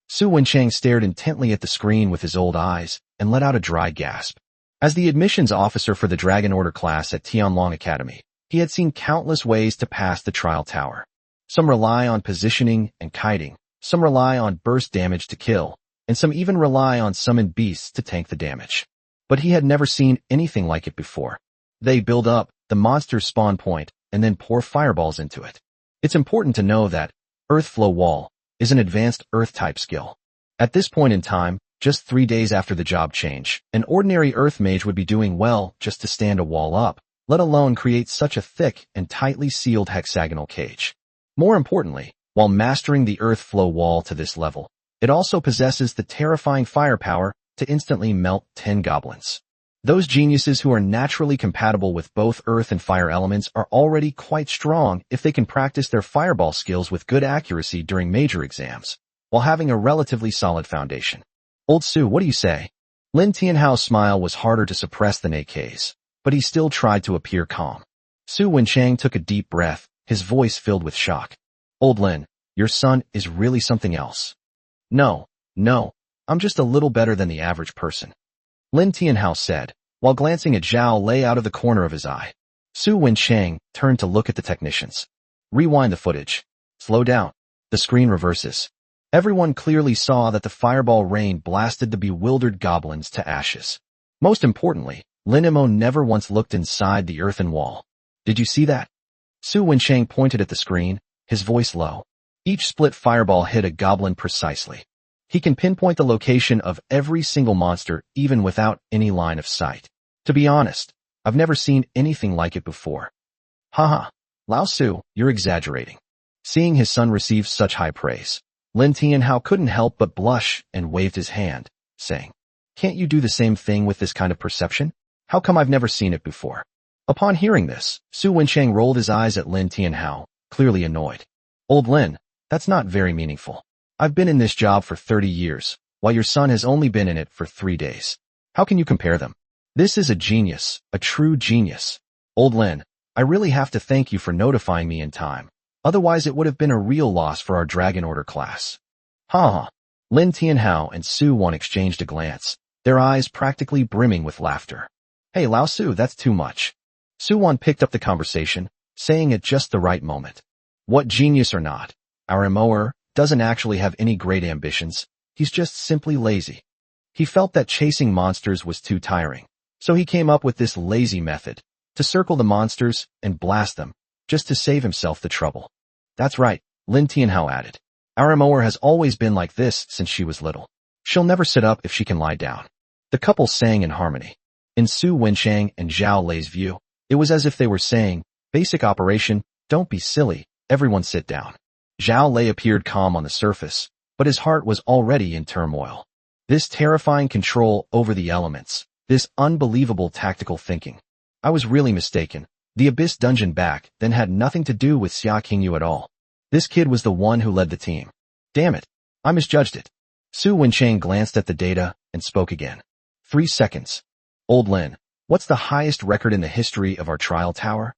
Su Wenchang stared intently at the screen with his old eyes and let out a dry gasp. As the admissions officer for the Dragon Order class at Tianlong Academy, he had seen countless ways to pass the trial tower. Some rely on positioning and kiting, some rely on burst damage to kill, and some even rely on summoned beasts to tank the damage. But he had never seen anything like it before. They build up the monster's spawn point and then pour fireballs into it. It's important to know that Earth Flow Wall is an advanced Earth-type skill. At this point in time, just 3 days after the job change, an ordinary Earth mage would be doing well just to stand a wall up, let alone create such a thick and tightly sealed hexagonal cage. More importantly, while mastering the Earth Flow Wall to this level, it also possesses the terrifying firepower to instantly melt 10 goblins. Those geniuses who are naturally compatible with both earth and fire elements are already quite strong if they can practice their fireball skills with good accuracy during major exams, while having a relatively solid foundation. Old Su, what do you say? Lin Tianhao's smile was harder to suppress than AK's, but he still tried to appear calm. Su Wenchang took a deep breath, his voice filled with shock. Old Lin, your son is really something else. No, I'm just a little better than the average person. Lin Tianhao said, while glancing at Zhao Lei out of the corner of his eye. Su Wenchang turned to look at the technicians. Rewind the footage. Slow down. The screen reverses. Everyone clearly saw that the fireball rain blasted the bewildered goblins to ashes. Most importantly, Lin Imo never once looked inside the earthen wall. Did you see that? Su Wenchang pointed at the screen, his voice low. Each split fireball hit a goblin precisely. He can pinpoint the location of every single monster even without any line of sight. To be honest, I've never seen anything like it before. Haha, Lao Su, you're exaggerating. Seeing his son receive such high praise, Lin Tianhao couldn't help but blush and waved his hand, saying, Can't you do the same thing with this kind of perception? How come I've never seen it before? Upon hearing this, Su Wenchang rolled his eyes at Lin Tianhao, clearly annoyed. Old Lin, that's not very meaningful. I've been in this job for 30 years, while your son has only been in it for 3 days. How can you compare them? This is a genius, a true genius. Old Lin, I really have to thank you for notifying me in time. Otherwise it would have been a real loss for our Dragon Order class. Ha. Lin Tianhao and Su Wan exchanged a glance, their eyes practically brimming with laughter. Hey Lao Su, that's too much. Su Wan picked up the conversation, saying at just the right moment. What genius or not, our MOer doesn't actually have any great ambitions, he's just simply lazy. He felt that chasing monsters was too tiring, so he came up with this lazy method, to circle the monsters and blast them, just to save himself the trouble. That's right, Lin Tianhao added. Our MOer has always been like this since she was little. She'll never sit up if she can lie down. The couple sang in harmony. In Su Wenchang and Zhao Lei's view, it was as if they were saying, basic operation, don't be silly, everyone sit down. Zhao Lei appeared calm on the surface, but his heart was already in turmoil. This terrifying control over the elements, this unbelievable tactical thinking. I was really mistaken. The Abyss Dungeon back then had nothing to do with Xia Qingyu at all. This kid was the one who led the team. Damn it, I misjudged it. Su Wenchang glanced at the data and spoke again. 3 seconds. Old Lin, what's the highest record in the history of our trial tower?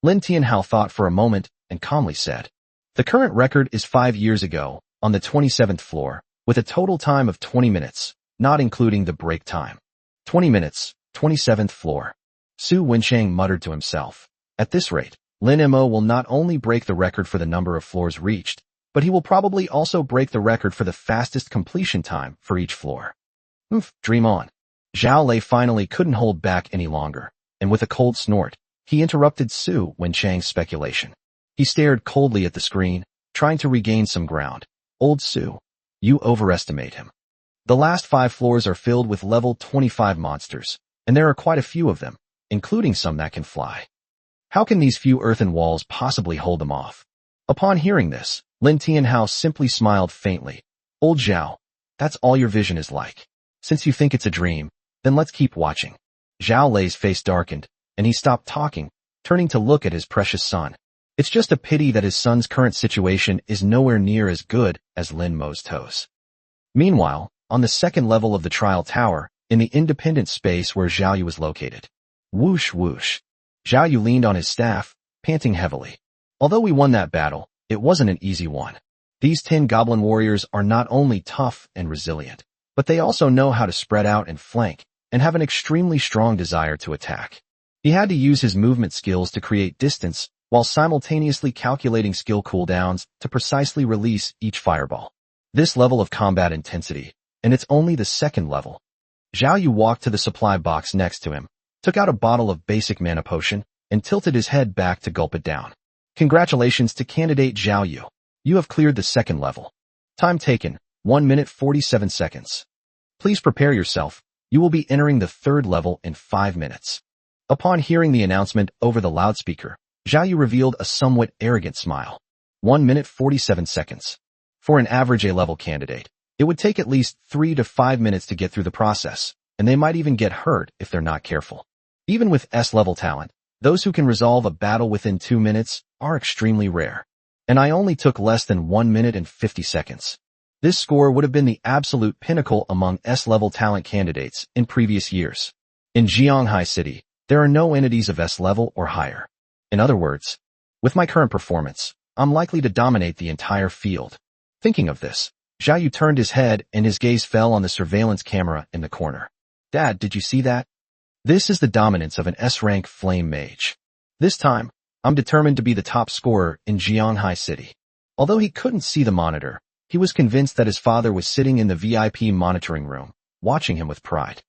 Lin Tianhao thought for a moment and calmly said. The current record is 5 years ago, on the 27th floor, with a total time of 20 minutes, not including the break time. 20 minutes, 27th floor. Su Wenchang muttered to himself. At this rate, Lin Mo will not only break the record for the number of floors reached, but he will probably also break the record for the fastest completion time for each floor. Dream on. Zhao Lei finally couldn't hold back any longer, and with a cold snort, he interrupted Su Wenchang's speculation. He stared coldly at the screen, trying to regain some ground. Old Su, you overestimate him. The last 5 floors are filled with level 25 monsters, and there are quite a few of them, including some that can fly. How can these few earthen walls possibly hold them off? Upon hearing this, Lin Tianhao simply smiled faintly. Old Zhao, that's all your vision is like. Since you think it's a dream, then let's keep watching. Zhao Lei's face darkened, and he stopped talking, turning to look at his precious son. It's just a pity that his son's current situation is nowhere near as good as Lin Mo's toes. Meanwhile, on the second level of the trial tower, in the independent space where Zhao Yu was located. Whoosh whoosh. Zhao Yu leaned on his staff, panting heavily. Although we won that battle, it wasn't an easy one. These 10 goblin warriors are not only tough and resilient, but they also know how to spread out and flank, and have an extremely strong desire to attack. He had to use his movement skills to create distance, while simultaneously calculating skill cooldowns to precisely release each fireball. This level of combat intensity, and it's only the second level. Zhao Yu walked to the supply box next to him, took out a bottle of basic mana potion, and tilted his head back to gulp it down. Congratulations to candidate Zhao Yu. You have cleared the second level. Time taken, 1 minute 47 seconds. Please prepare yourself. You will be entering the third level in 5 minutes. Upon hearing the announcement over the loudspeaker, Zhao Yu revealed a somewhat arrogant smile. 1 minute 47 seconds. For an average A-level candidate, it would take at least 3 to 5 minutes to get through the process, and they might even get hurt if they're not careful. Even with S-level talent, those who can resolve a battle within 2 minutes are extremely rare. And I only took less than 1 minute and 50 seconds. This score would have been the absolute pinnacle among S-level talent candidates in previous years. In Jianghai City, there are no entities of S-level or higher. In other words, with my current performance, I'm likely to dominate the entire field. Thinking of this, Zhao Yu turned his head and his gaze fell on the surveillance camera in the corner. Dad, did you see that? This is the dominance of an S-rank flame mage. This time, I'm determined to be the top scorer in Jianghai City. Although he couldn't see the monitor, he was convinced that his father was sitting in the VIP monitoring room, watching him with pride.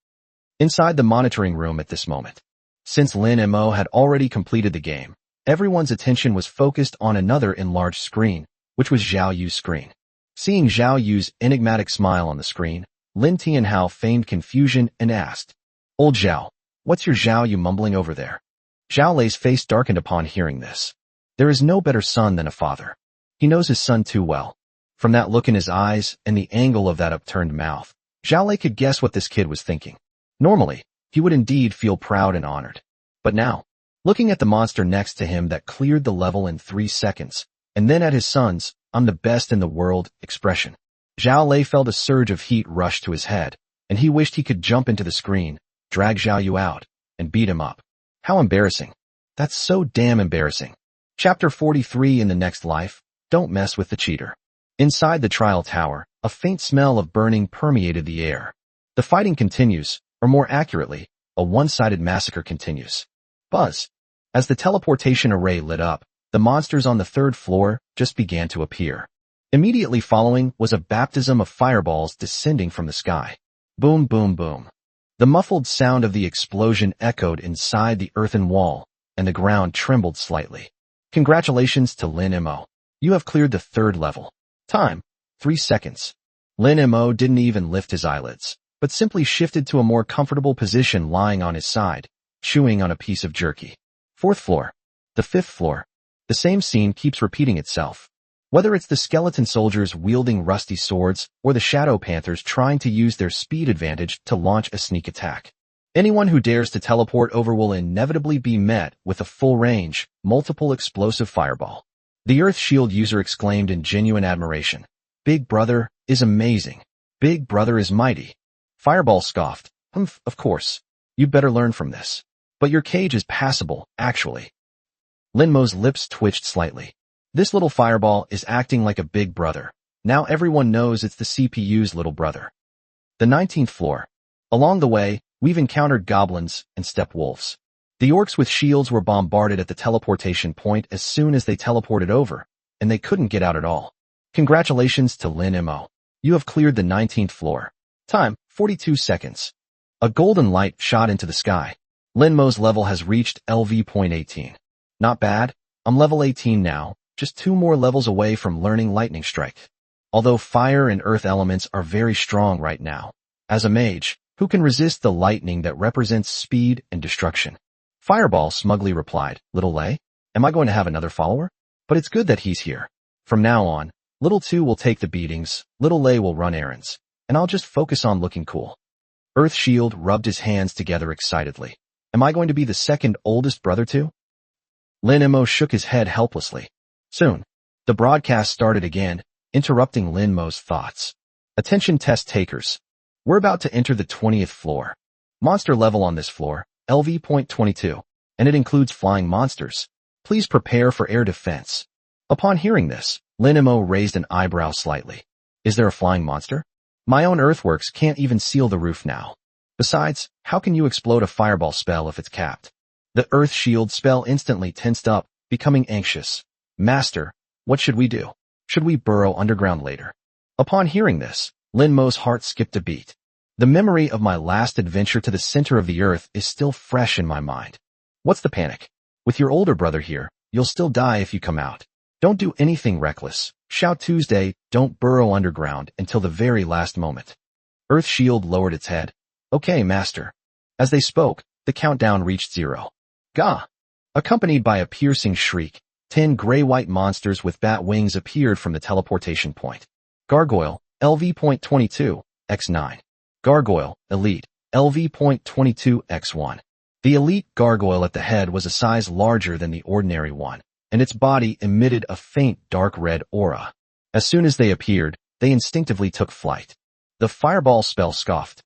Inside the monitoring room at this moment, since Lin Mo had already completed the game, everyone's attention was focused on another enlarged screen, which was Zhao Yu's screen. Seeing Zhao Yu's enigmatic smile on the screen, Lin Tianhao feigned confusion and asked, "Old Zhao, what's your Zhao Yu mumbling over there?" Zhao Lei's face darkened upon hearing this. There is no better son than a father. He knows his son too well. From that look in his eyes and the angle of that upturned mouth, Zhao Lei could guess what this kid was thinking. Normally, he would indeed feel proud and honored. But now, looking at the monster next to him that cleared the level in 3 seconds, and then at his son's, "I'm the best in the world," expression, Zhao Lei felt a surge of heat rush to his head, and he wished he could jump into the screen, drag Zhao Yu out, and beat him up. How embarrassing. That's so damn embarrassing. Chapter 43 in the next life, don't mess with the cheater. Inside the trial tower, a faint smell of burning permeated the air. The fighting continues, or more accurately, a one-sided massacre continues. Buzz. As the teleportation array lit up, the monsters on the 3rd floor just began to appear. Immediately following was a baptism of fireballs descending from the sky. Boom, boom, boom. The muffled sound of the explosion echoed inside the earthen wall, and the ground trembled slightly. Congratulations to Lin Mo. You have cleared the 3rd level. Time, 3 seconds. Lin Mo didn't even lift his eyelids, but simply shifted to a more comfortable position lying on his side, chewing on a piece of jerky. 4th floor. The 5th floor. The same scene keeps repeating itself. Whether it's the skeleton soldiers wielding rusty swords or the shadow panthers trying to use their speed advantage to launch a sneak attack. Anyone who dares to teleport over will inevitably be met with a full-range, multiple explosive fireball. The Earth Shield user exclaimed in genuine admiration. Big Brother is amazing. Big Brother is mighty. Fireball scoffed. Of course. You'd better learn from this. But your cage is passable, actually. Lin Mo's lips twitched slightly. This little fireball is acting like a big brother. Now everyone knows it's the CPU's little brother. The 19th floor. Along the way, we've encountered goblins and steppe wolves. The orcs with shields were bombarded at the teleportation point as soon as they teleported over, and they couldn't get out at all. Congratulations to Lin Mo. You have cleared the 19th floor. Time, 42 seconds. A golden light shot into the sky. Lin Mo's level has reached LV.18. Not bad. I'm level 18 now, just 2 more levels away from learning Lightning Strike. Although fire and earth elements are very strong right now. As a mage, who can resist the lightning that represents speed and destruction? Fireball smugly replied, "Little Lei, am I going to have another follower? But it's good that he's here. From now on, Little 2 will take the beatings, Little Lei will run errands, and I'll just focus on looking cool." Earth Shield rubbed his hands together excitedly. Am I going to be the second oldest brother too? Lin Mo shook his head helplessly. Soon, the broadcast started again, interrupting Lin Mo's thoughts. Attention test takers. We're about to enter the 20th floor. Monster level on this floor, LV.22. and it includes flying monsters. Please prepare for air defense. Upon hearing this, Lin Mo raised an eyebrow slightly. Is there a flying monster? My own earthworks can't even seal the roof now. Besides, how can you explode a fireball spell if it's capped? The earth shield spell instantly tensed up, becoming anxious. Master, what should we do? Should we burrow underground later? Upon hearing this, Lin Mo's heart skipped a beat. The memory of my last adventure to the center of the earth is still fresh in my mind. What's the panic? With your older brother here, you'll still die if you come out. Don't do anything reckless. Shout Tuesday, don't burrow underground until the very last moment. Earth Shield lowered its head. Okay, master. As they spoke, the countdown reached 0. Gah! Accompanied by a piercing shriek, 10 gray-white monsters with bat wings appeared from the teleportation point. Gargoyle, LV.22, X9. Gargoyle, Elite, LV.22, X1. The elite gargoyle at the head was a size larger than the ordinary one, and its body emitted a faint dark red aura. As soon as they appeared, they instinctively took flight. The fireball spell scoffed.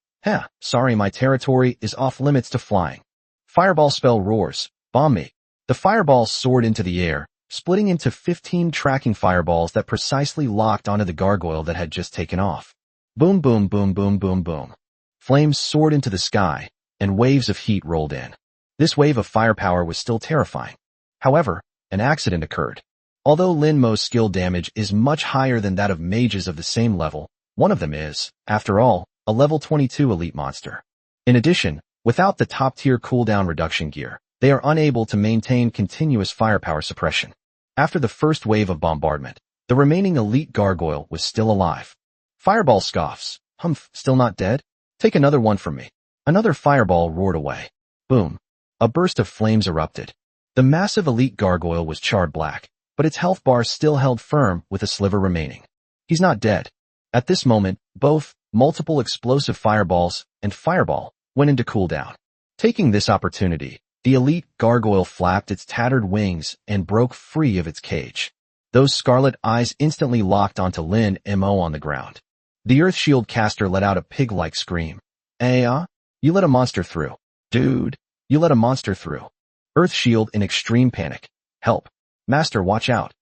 Sorry, my territory is off limits to flying. Fireball spell roars. Bomb me. The fireballs soared into the air, splitting into 15 tracking fireballs that precisely locked onto the gargoyle that had just taken off. Boom, boom, boom, boom, boom, boom. Flames soared into the sky, and waves of heat rolled in. This wave of firepower was still terrifying. However, an accident occurred. Although Lin Mo's skill damage is much higher than that of mages of the same level, one of them is, after all, a level 22 elite monster. In addition, without the top-tier cooldown reduction gear, they are unable to maintain continuous firepower suppression. After the first wave of bombardment, the remaining elite gargoyle was still alive. Fireball scoffs. Humph, still not dead? Take another one from me. Another fireball roared away. Boom. A burst of flames erupted. The massive elite gargoyle was charred black, but its health bar still held firm with a sliver remaining. He's not dead. At this moment, both multiple explosive fireballs and fireball went into cooldown. Taking this opportunity, the elite gargoyle flapped its tattered wings and broke free of its cage. Those scarlet eyes instantly locked onto Lin Mo on the ground. The Earth Shield caster let out a pig-like scream. You let a monster through. Dude, you let a monster through. Earth Shield in extreme panic. Help. Master, watch out.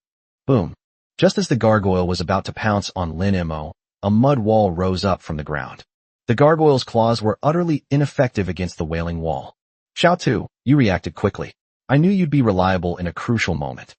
Boom. Just as the gargoyle was about to pounce on Lin Mo, a mud wall rose up from the ground. The gargoyle's claws were utterly ineffective against the wailing wall. Xiao Tu, you reacted quickly. I knew you'd be reliable in a crucial moment.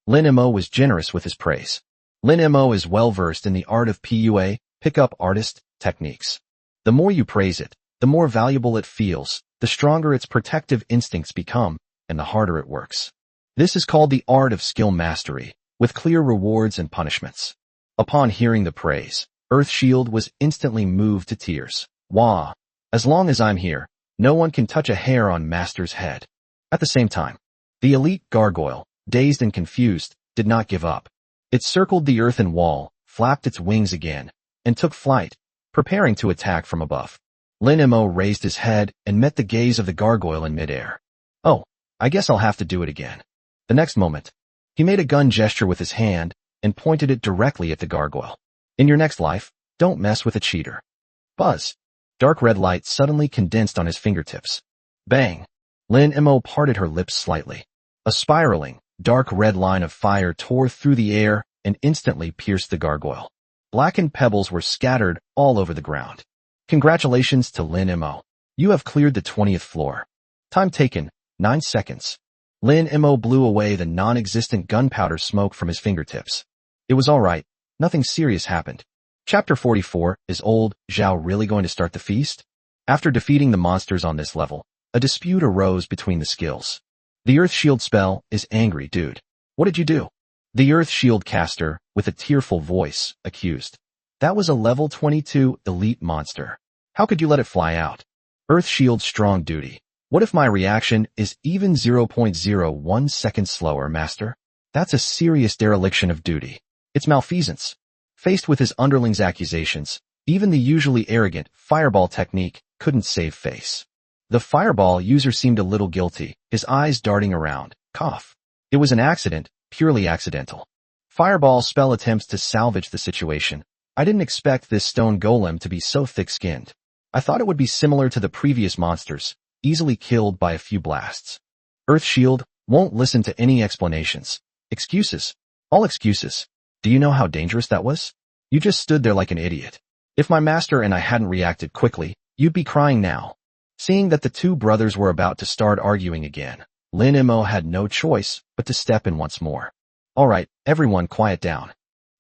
Lin Mo was generous with his praise. Lin Mo is well-versed in the art of PUA, pick-up artist, techniques. The more you praise it, the more valuable it feels, the stronger its protective instincts become, and the harder it works. This is called the art of skill mastery, with clear rewards and punishments. Upon hearing the praise, Earth Shield was instantly moved to tears. Wah! As long as I'm here, no one can touch a hair on Master's head. At the same time, the elite gargoyle, dazed and confused, did not give up. It circled the earthen wall, flapped its wings again, and took flight, preparing to attack from above. Lin Mo raised his head and met the gaze of the gargoyle in midair. Oh, I guess I'll have to do it again. The next moment, he made a gun gesture with his hand and pointed it directly at the gargoyle. In your next life, don't mess with a cheater. Buzz. Dark red light suddenly condensed on his fingertips. Bang. Lin Mo parted her lips slightly. A spiraling, dark red line of fire tore through the air and instantly pierced the gargoyle. Blackened pebbles were scattered all over the ground. Congratulations to Lin Mo. You have cleared the 20th floor. Time taken, 9 seconds. Lin Mo blew away the non-existent gunpowder smoke from his fingertips. It was all right. Nothing serious happened. Chapter 44, is old Zhao really going to start the feast? After defeating the monsters on this level, a dispute arose between the skills. The Earth Shield spell is angry, dude. What did you do? The Earth Shield caster, with a tearful voice, accused. That was a level 22 elite monster. How could you let it fly out? Earth Shield strong duty. What if my reaction is even 0.01 seconds slower, master? That's a serious dereliction of duty. It's malfeasance. Faced with his underling's accusations, even the usually arrogant fireball technique couldn't save face. The fireball user seemed a little guilty, his eyes darting around. Cough. It was an accident, purely accidental. Fireball spell attempts to salvage the situation. I didn't expect this stone golem to be so thick-skinned. I thought it would be similar to the previous monsters, easily killed by a few blasts. Earth Shield won't listen to any explanations. Excuses. All excuses. Do you know how dangerous that was? You just stood there like an idiot. If my master and I hadn't reacted quickly, you'd be crying now. Seeing that the two brothers were about to start arguing again, Lin Mo had no choice but to step in once more. All right, everyone quiet down.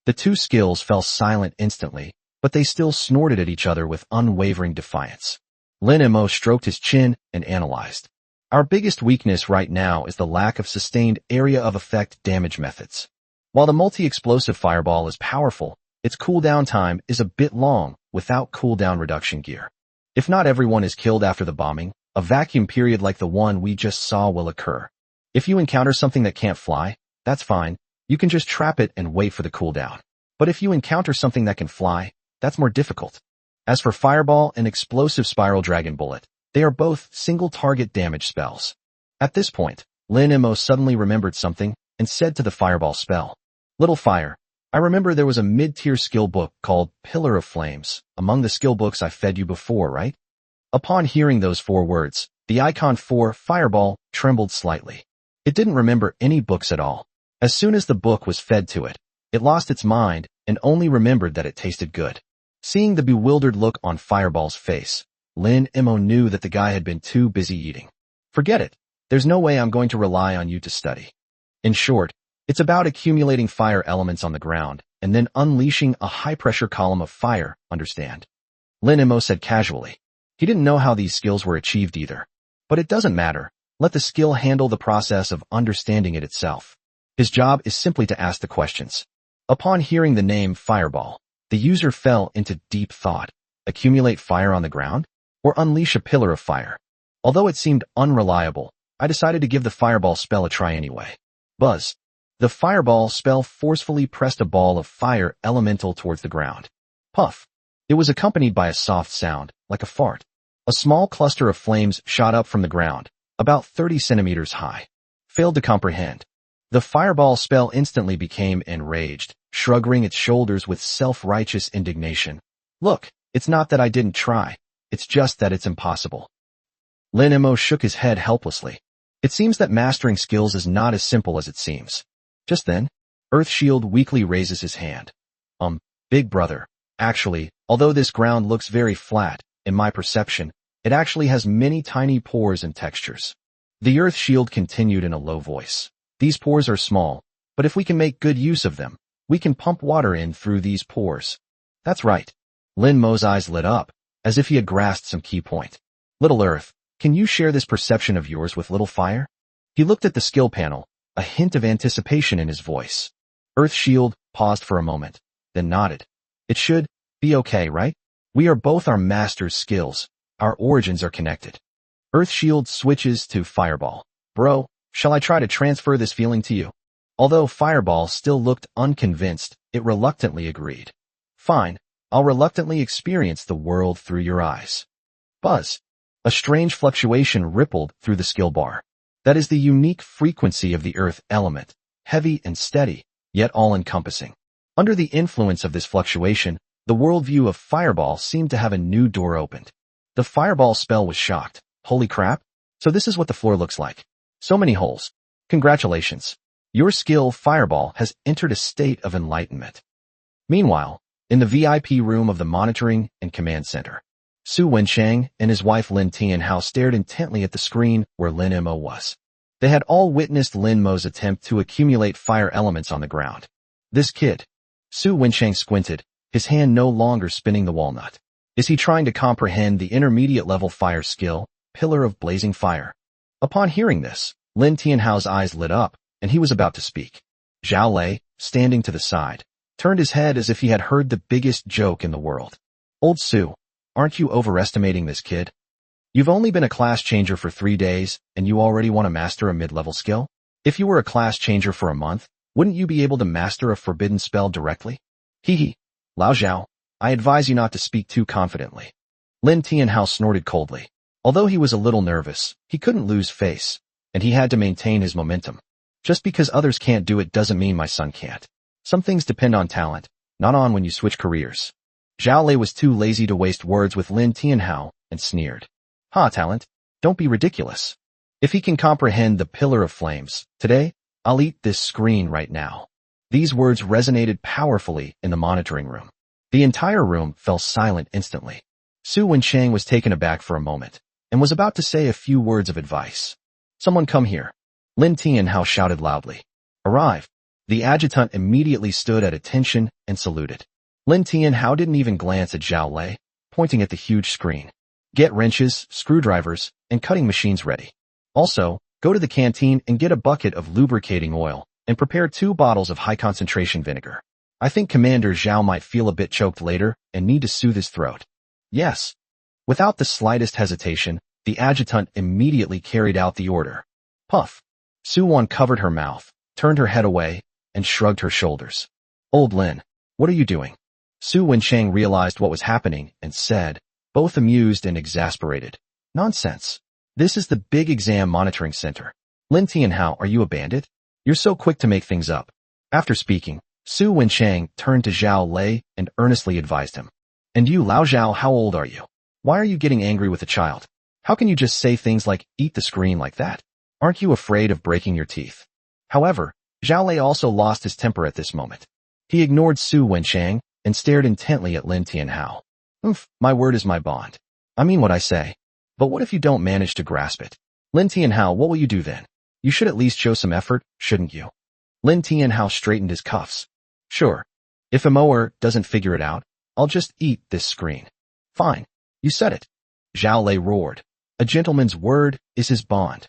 The two skills fell silent instantly, but they still snorted at each other with unwavering defiance. Lin Mo stroked his chin and analyzed. Our biggest weakness right now is the lack of sustained area of effect damage methods. While the multi-explosive fireball is powerful, its cooldown time is a bit long without cooldown reduction gear. If not everyone is killed after the bombing, a vacuum period like the one we just saw will occur. If you encounter something that can't fly, that's fine. You can just trap it and wait for the cooldown. But if you encounter something that can fly, that's more difficult. As for Fireball and Explosive Spiral Dragon Bullet, they are both single-target damage spells. At this point, Lin Mo suddenly remembered something and said to the Fireball spell, "Little Fire, I remember there was a mid-tier skill book called Pillar of Flames, among the skill books I fed you before, right?" Upon hearing those 4 words, the icon for Fireball trembled slightly. It didn't remember any books at all. As soon as the book was fed to it, it lost its mind and only remembered that it tasted good. Seeing the bewildered look on Fireball's face, Lin Mo knew that the guy had been too busy eating. Forget it. There's no way I'm going to rely on you to study. In short, it's about accumulating fire elements on the ground and then unleashing a high-pressure column of fire, understand? Lin Mo said casually. He didn't know how these skills were achieved either. But it doesn't matter. Let the skill handle the process of understanding it itself. His job is simply to ask the questions. Upon hearing the name Fireball, the user fell into deep thought. Accumulate fire on the ground? Or unleash a pillar of fire? Although it seemed unreliable, I decided to give the Fireball spell a try anyway. Buzz. The Fireball spell forcefully pressed a ball of fire elemental towards the ground. Puff. It was accompanied by a soft sound, like a fart. A small cluster of flames shot up from the ground, about 30 centimeters high. Failed to comprehend. The Fireball spell instantly became enraged, shrugging its shoulders with self-righteous indignation. Look, it's not that I didn't try. It's just that it's impossible. Lin Mo shook his head helplessly. It seems that mastering skills is not as simple as it seems. Just then, Earth Shield weakly raises his hand. Big brother, actually, although this ground looks very flat, in my perception, it actually has many tiny pores and textures. The Earth Shield continued in a low voice. These pores are small, but if we can make good use of them, we can pump water in through these pores. That's right. Lin Mo's eyes lit up, as if he had grasped some key point. Little Earth, can you share this perception of yours with Little Fire? He looked at the skill panel, a hint of anticipation in his voice. Earth Shield paused for a moment, then nodded. It should be okay, right? We are both our master's skills. Our origins are connected. Earth Shield switches to Fireball. Bro, shall I try to transfer this feeling to you? Although Fireball still looked unconvinced, it reluctantly agreed. Fine, I'll reluctantly experience the world through your eyes. Buzz. A strange fluctuation rippled through the skill bar. That is the unique frequency of the earth element, heavy and steady, yet all-encompassing. Under the influence of this fluctuation, the worldview of Fireball seemed to have a new door opened. The Fireball spell was shocked. Holy crap! So this is what the floor looks like. So many holes. Congratulations. Your skill, Fireball, has entered a state of enlightenment. Meanwhile, in the VIP room of the Monitoring and Command Center, Su Wenchang and his wife Lin Tianhao stared intently at the screen where Lin Mo was. They had all witnessed Lin Mo's attempt to accumulate fire elements on the ground. This kid. Su Wenchang squinted, his hand no longer spinning the walnut. Is he trying to comprehend the intermediate level fire skill, Pillar of Blazing Fire? Upon hearing this, Lin Tianhao's eyes lit up, and he was about to speak. Zhao Lei, standing to the side, turned his head as if he had heard the biggest joke in the world. Old Su, aren't you overestimating this kid? You've only been a class changer for 3 days, and you already want to master a mid-level skill? If you were a class changer for a month, wouldn't you be able to master a forbidden spell directly? Hee. Lao Zhao, I advise you not to speak too confidently. Lin Tianhao snorted coldly. Although he was a little nervous, he couldn't lose face, and he had to maintain his momentum. Just because others can't do it doesn't mean my son can't. Some things depend on talent, not on when you switch careers. Zhao Lei was too lazy to waste words with Lin Tianhao and sneered. Ha, talent. Don't be ridiculous. If he can comprehend the pillar of flames, today, I'll eat this screen right now. These words resonated powerfully in the monitoring room. The entire room fell silent instantly. Su Wenchang was taken aback for a moment, and was about to say a few words of advice. Someone come here. Lin Tianhao shouted loudly. Arrive. The adjutant immediately stood at attention and saluted. Lin Tianhao didn't even glance at Zhao Lei, pointing at the huge screen. Get wrenches, screwdrivers, and cutting machines ready. Also, go to the canteen and get a bucket of lubricating oil, and prepare 2 bottles of high-concentration vinegar. I think Commander Zhao might feel a bit choked later and need to soothe his throat. Yes. Without the slightest hesitation, the adjutant immediately carried out the order. Puff. Su Wan covered her mouth, turned her head away, and shrugged her shoulders. Old Lin, what are you doing? Su Wenchang realized what was happening and said, both amused and exasperated. Nonsense. This is the big exam monitoring center. Lin Tianhao, are you a bandit? You're so quick to make things up. After speaking, Su Wenchang turned to Zhao Lei and earnestly advised him. And you, Lao Zhao, how old are you? Why are you getting angry with a child? How can you just say things like, eat the screen like that? Aren't you afraid of breaking your teeth? However, Zhao Lei also lost his temper at this moment. He ignored Su Wenchang and stared intently at Lin Tianhao. My word is my bond. I mean what I say. But what if you don't manage to grasp it? Lin Tianhao, what will you do then? You should at least show some effort, shouldn't you? Lin Tianhao straightened his cuffs. Sure. If Amoer doesn't figure it out, I'll just eat this screen. Fine. You said it. Zhao Lei roared. A gentleman's word is his bond.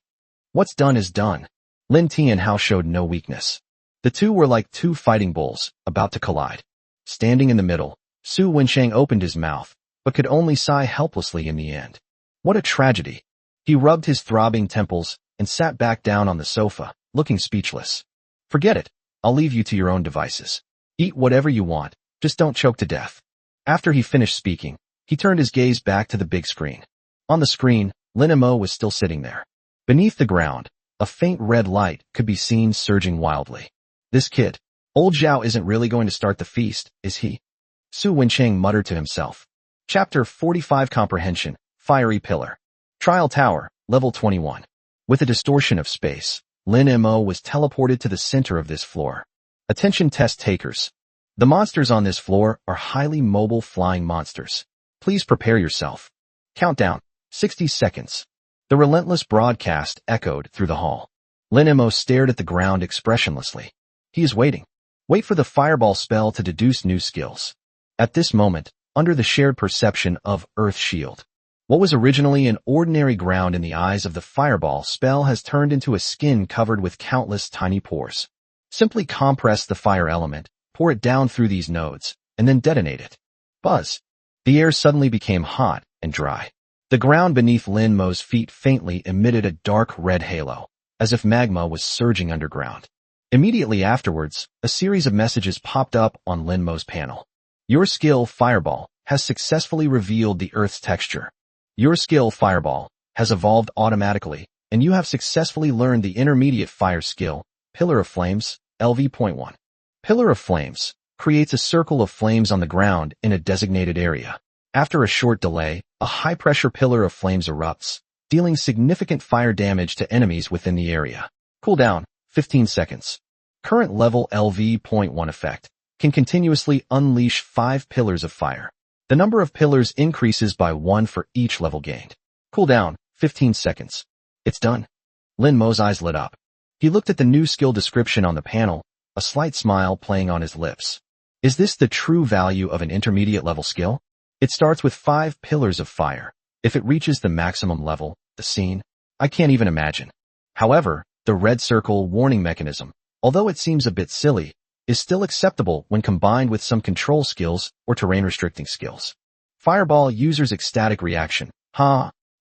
What's done is done. Lin Tianhao showed no weakness. The two were like 2 fighting bulls, about to collide. Standing in the middle, Su Wenchang opened his mouth, but could only sigh helplessly in the end. What a tragedy. He rubbed his throbbing temples and sat back down on the sofa, looking speechless. Forget it. I'll leave you to your own devices. Eat whatever you want, just don't choke to death. After he finished speaking, he turned his gaze back to the big screen. On the screen, Lin Mo was still sitting there. Beneath the ground, a faint red light could be seen surging wildly. This kid, old Zhao, isn't really going to start the feast, is he? Su Wenchang muttered to himself. Chapter 45 Comprehension, Fiery Pillar. Trial Tower, Level 21. With a distortion of space, Lin Mo was teleported to the center of this floor. Attention test takers. The monsters on this floor are highly mobile flying monsters. Please prepare yourself. Countdown, 60 seconds. The relentless broadcast echoed through the hall. Lin Mo stared at the ground expressionlessly. He is waiting. Wait for the fireball spell to deduce new skills. At this moment, under the shared perception of Earth Shield, what was originally an ordinary ground in the eyes of the fireball spell has turned into a skin covered with countless tiny pores. Simply compress the fire element, pour it down through these nodes, and then detonate it. Buzz. The air suddenly became hot and dry. The ground beneath Lin Mo's feet faintly emitted a dark red halo, as if magma was surging underground. Immediately afterwards, a series of messages popped up on Lin Mo's panel. Your skill, Fireball, has successfully revealed the Earth's texture. Your skill, Fireball, has evolved automatically, and you have successfully learned the intermediate fire skill, Pillar of Flames, LV.1. Pillar of Flames creates a circle of flames on the ground in a designated area. After a short delay, a high-pressure pillar of flames erupts, dealing significant fire damage to enemies within the area. Cooldown, 15 seconds. Current level LV.1 effect can continuously unleash 5 pillars of fire. The number of pillars increases by 1 for each level gained. Cooldown, 15 seconds. It's done. Lin Mo's eyes lit up. He looked at the new skill description on the panel, a slight smile playing on his lips. Is this the true value of an intermediate level skill? It starts with 5 pillars of fire. If it reaches the maximum level, the scene, I can't even imagine. However, the red circle warning mechanism, although it seems a bit silly, is still acceptable when combined with some control skills or terrain restricting skills. Fireball user's ecstatic reaction.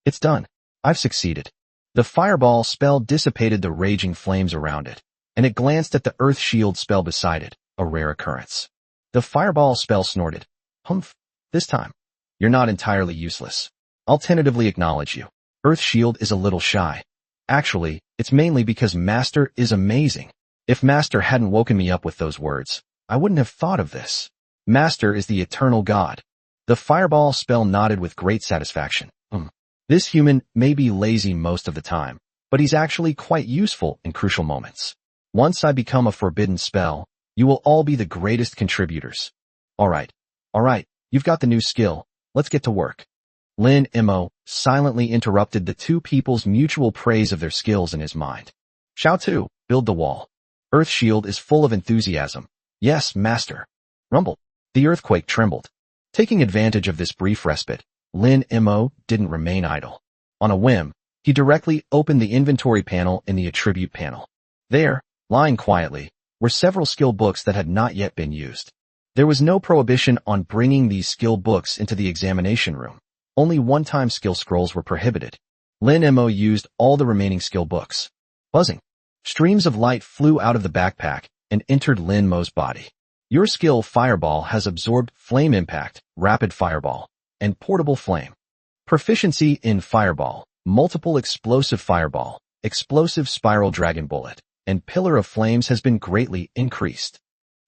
It's done. I've succeeded. The fireball spell dissipated the raging flames around it, and it glanced at the Earth Shield spell beside it, a rare occurrence. The fireball spell snorted. Humph. This time, you're not entirely useless. I'll tentatively acknowledge you. Earth Shield is a little shy. Actually, it's mainly because Master is amazing. If Master hadn't woken me up with those words, I wouldn't have thought of this. Master is the eternal God. The fireball spell nodded with great satisfaction. This human may be lazy most of the time, but he's actually quite useful in crucial moments. Once I become a forbidden spell, you will all be the greatest contributors. Alright, you've got the new skill, let's get to work. Lin Mo silently interrupted the two people's mutual praise of their skills in his mind. Xiao Tu, build the wall. Earth Shield is full of enthusiasm. Yes, master. Rumble. The earthquake trembled. Taking advantage of this brief respite, Lin Mo didn't remain idle. On a whim, he directly opened the inventory panel in the attribute panel. There, lying quietly, were several skill books that had not yet been used. There was no prohibition on bringing these skill books into the examination room. Only one-time skill scrolls were prohibited. Lin Mo used all the remaining skill books. Buzzing. Streams of light flew out of the backpack and entered Lin Mo's body. Your skill Fireball has absorbed Flame Impact, Rapid Fireball, and Portable Flame. Proficiency in Fireball, Multiple Explosive Fireball, Explosive Spiral Dragon Bullet, and Pillar of Flames has been greatly increased.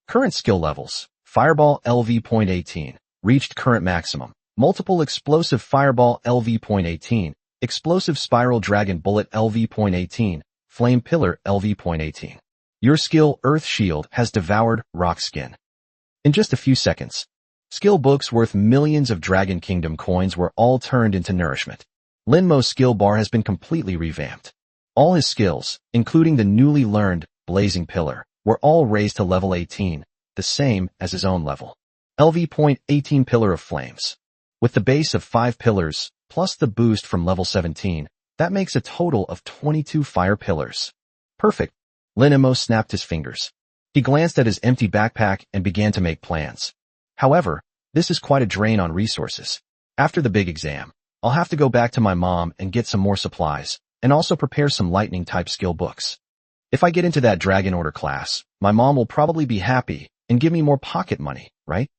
Current skill levels. Fireball LV.18, reached current maximum. Multiple Explosive Fireball LV.18, Explosive Spiral Dragon Bullet LV.18, Flame Pillar LV.18. Your skill Earth Shield has devoured Rock Skin. In just a few seconds, skill books worth millions of Dragon Kingdom coins were all turned into nourishment. Lin Mo's skill bar has been completely revamped. All his skills, including the newly learned Blazing Pillar, were all raised to level 18, the same as his own level. LV.18 Pillar of Flames. With the base of 5 pillars, plus the boost from level 17, that makes a total of 22 fire pillars. Perfect. Lin Mo snapped his fingers. He glanced at his empty backpack and began to make plans. However, this is quite a drain on resources. After the big exam, I'll have to go back to my mom and get some more supplies, and also prepare some lightning-type skill books. If I get into that Dragon Order class, my mom will probably be happy and give me more pocket money, right?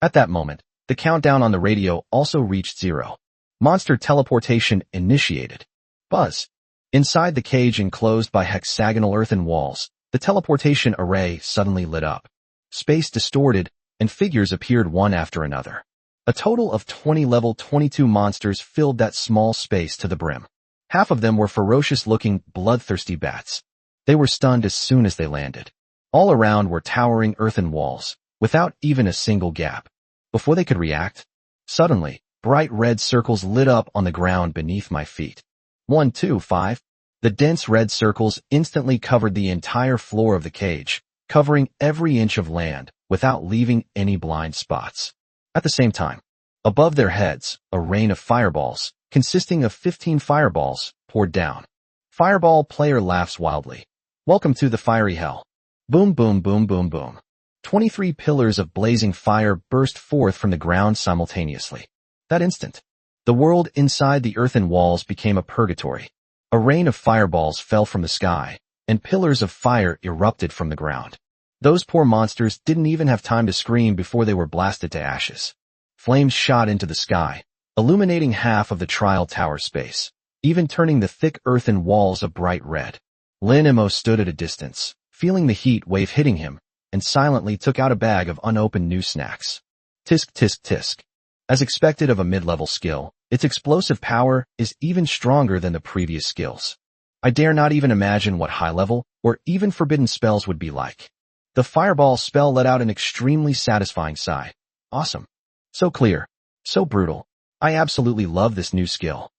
At that moment, the countdown on the radio also reached 0. Monster teleportation initiated. Buzz. Inside the cage enclosed by hexagonal earthen walls, the teleportation array suddenly lit up. Space distorted, and figures appeared one after another. A total of 20 level 22 monsters filled that small space to the brim. Half of them were ferocious-looking, bloodthirsty bats. They were stunned as soon as they landed. All around were towering earthen walls, without even a single gap. Before they could react, suddenly, bright red circles lit up on the ground beneath my feet. 1, 2, 5. The dense red circles instantly covered the entire floor of the cage, covering every inch of land, without leaving any blind spots. At the same time, above their heads, a rain of fireballs, consisting of 15 fireballs, poured down. Fireball player laughs wildly. Welcome to the fiery hell. Boom, boom, boom, boom, boom. 23 pillars of blazing fire burst forth from the ground simultaneously. That instant, the world inside the earthen walls became a purgatory. A rain of fireballs fell from the sky, and pillars of fire erupted from the ground. Those poor monsters didn't even have time to scream before they were blasted to ashes. Flames shot into the sky, illuminating half of the trial tower space, even turning the thick earthen walls a bright red. Lin Mo stood at a distance, feeling the heat wave hitting him, and silently took out a bag of unopened new snacks. Tisk tisk tisk. As expected of a mid-level skill, its explosive power is even stronger than the previous skills. I dare not even imagine what high-level, or even forbidden spells would be like. The fireball spell let out an extremely satisfying sigh. Awesome. So clear. So brutal. I absolutely love this new skill.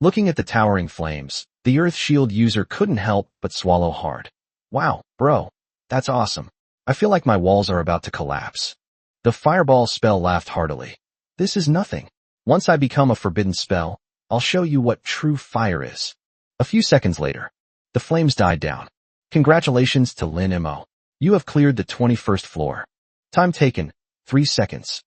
Looking at the towering flames, the Earth Shield user couldn't help but swallow hard. Wow, bro. That's awesome. I feel like my walls are about to collapse. The fireball spell laughed heartily. This is nothing. Once I become a forbidden spell, I'll show you what true fire is. A few seconds later, the flames died down. Congratulations to Lin Mo. You have cleared the 21st floor. Time taken, 3 seconds.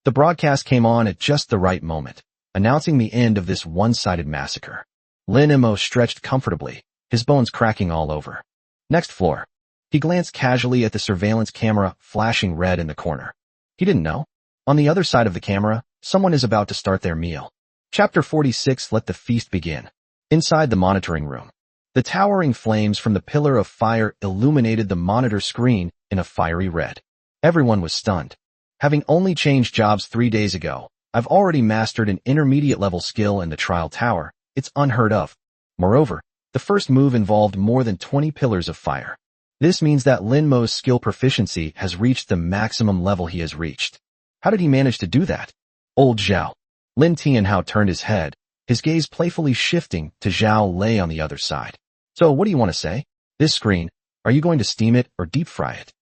The broadcast came on at just the right moment, announcing the end of this one-sided massacre. Lin Mo stretched comfortably, his bones cracking all over. Next floor. He glanced casually at the surveillance camera flashing red in the corner. He didn't know. On the other side of the camera, someone is about to start their meal. Chapter 46. Let the feast begin. Inside the monitoring room, the towering flames from the pillar of fire illuminated the monitor screen in a fiery red. Everyone was stunned. Having only changed jobs 3 days ago, I've already mastered an intermediate level skill in the trial tower. It's unheard of. Moreover, the The first move involved more than 20 pillars of fire. This means that Lin Mo's skill proficiency has reached the maximum level he has reached. How did he manage to do that? Old Zhao. Lin Tianhao turned his head, his gaze playfully shifting to Zhao Lei on the other side. So what do you want to say? This screen, are you going to steam it or deep fry it?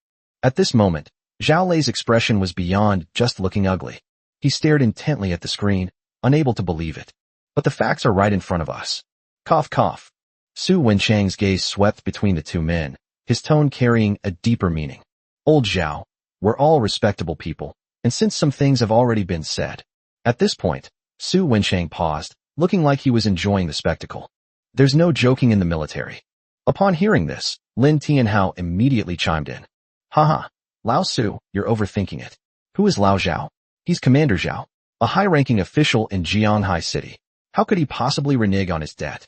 At this moment, Zhao Lei's expression was beyond just looking ugly. He stared intently at the screen, unable to believe it. But the facts are right in front of us. Cough cough. Su Wenchang's gaze swept between the two men, his tone carrying a deeper meaning. Old Zhao, we're all respectable people, and since some things have already been said. At this point, Su Wenchang paused, looking like he was enjoying the spectacle. There's no joking in the military. Upon hearing this, Lin Tianhao immediately chimed in. Haha, Lao Su, you're overthinking it. Who is Lao Zhao? He's Commander Zhao, a high-ranking official in Jianhai City. How could he possibly renege on his debt?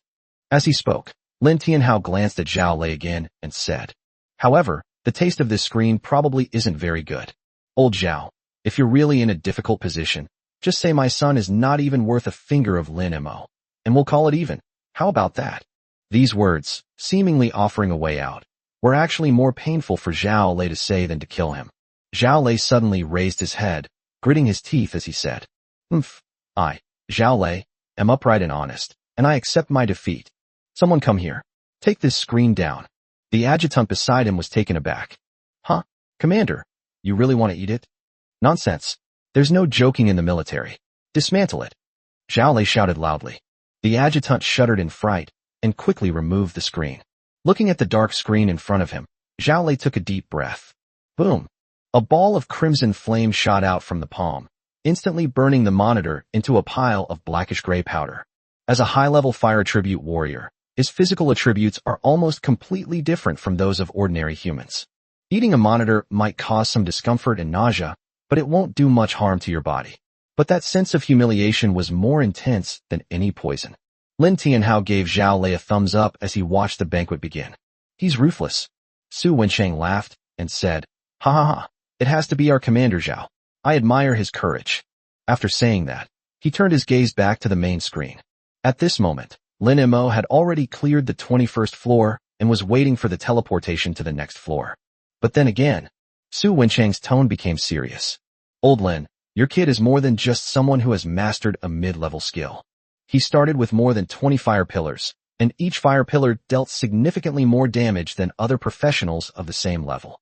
As he spoke, Lin Tianhao glanced at Zhao Lei again and said, however, the taste of this screen probably isn't very good. Old Zhao, if you're really in a difficult position, just say my son is not even worth a finger of Lin Mo, and we'll call it even. How about that? These words, seemingly offering a way out, were actually more painful for Zhao Lei to say than to kill him. Zhao Lei suddenly raised his head, gritting his teeth as he said, I, Zhao Lei, am upright and honest, and I accept my defeat. Someone come here. Take this screen down. The adjutant beside him was taken aback. Huh? Commander, you really want to eat it? Nonsense. There's no joking in the military. Dismantle it. Zhao Lei shouted loudly. The adjutant shuddered in fright and quickly removed the screen. Looking at the dark screen in front of him, Zhao Lei took a deep breath. Boom. A ball of crimson flame shot out from the palm, instantly burning the monitor into a pile of blackish-gray powder. As a high-level fire attribute warrior, his physical attributes are almost completely different from those of ordinary humans. Eating a monitor might cause some discomfort and nausea, but it won't do much harm to your body. But that sense of humiliation was more intense than any poison. Lin Tianhao gave Zhao Lei a thumbs up as he watched the banquet begin. He's ruthless. Su Wenchang laughed and said, Ha ha ha, it has to be our Commander Zhao. I admire his courage. After saying that, he turned his gaze back to the main screen. At this moment, Lin Mo had already cleared the 21st floor and was waiting for the teleportation to the next floor. But then again, Su Wenchang's tone became serious. Old Lin, your kid is more than just someone who has mastered a mid-level skill. He started with more than 20 fire pillars, and each fire pillar dealt significantly more damage than other professionals of the same level.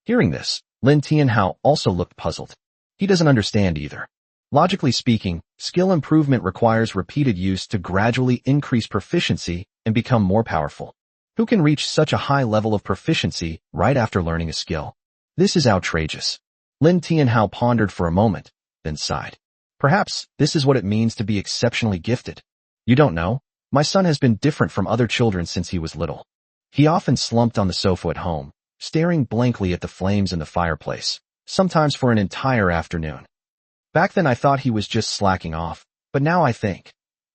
Hearing this, Lin Tianhao also looked puzzled. He doesn't understand either. Logically speaking, skill improvement requires repeated use to gradually increase proficiency and become more powerful. Who can reach such a high level of proficiency right after learning a skill? This is outrageous. Lin Tianhao pondered for a moment, then sighed. Perhaps this is what it means to be exceptionally gifted. You don't know? My son has been different from other children since he was little. He often slumped on the sofa at home, staring blankly at the flames in the fireplace, sometimes for an entire afternoon. Back then I thought he was just slacking off, but now I think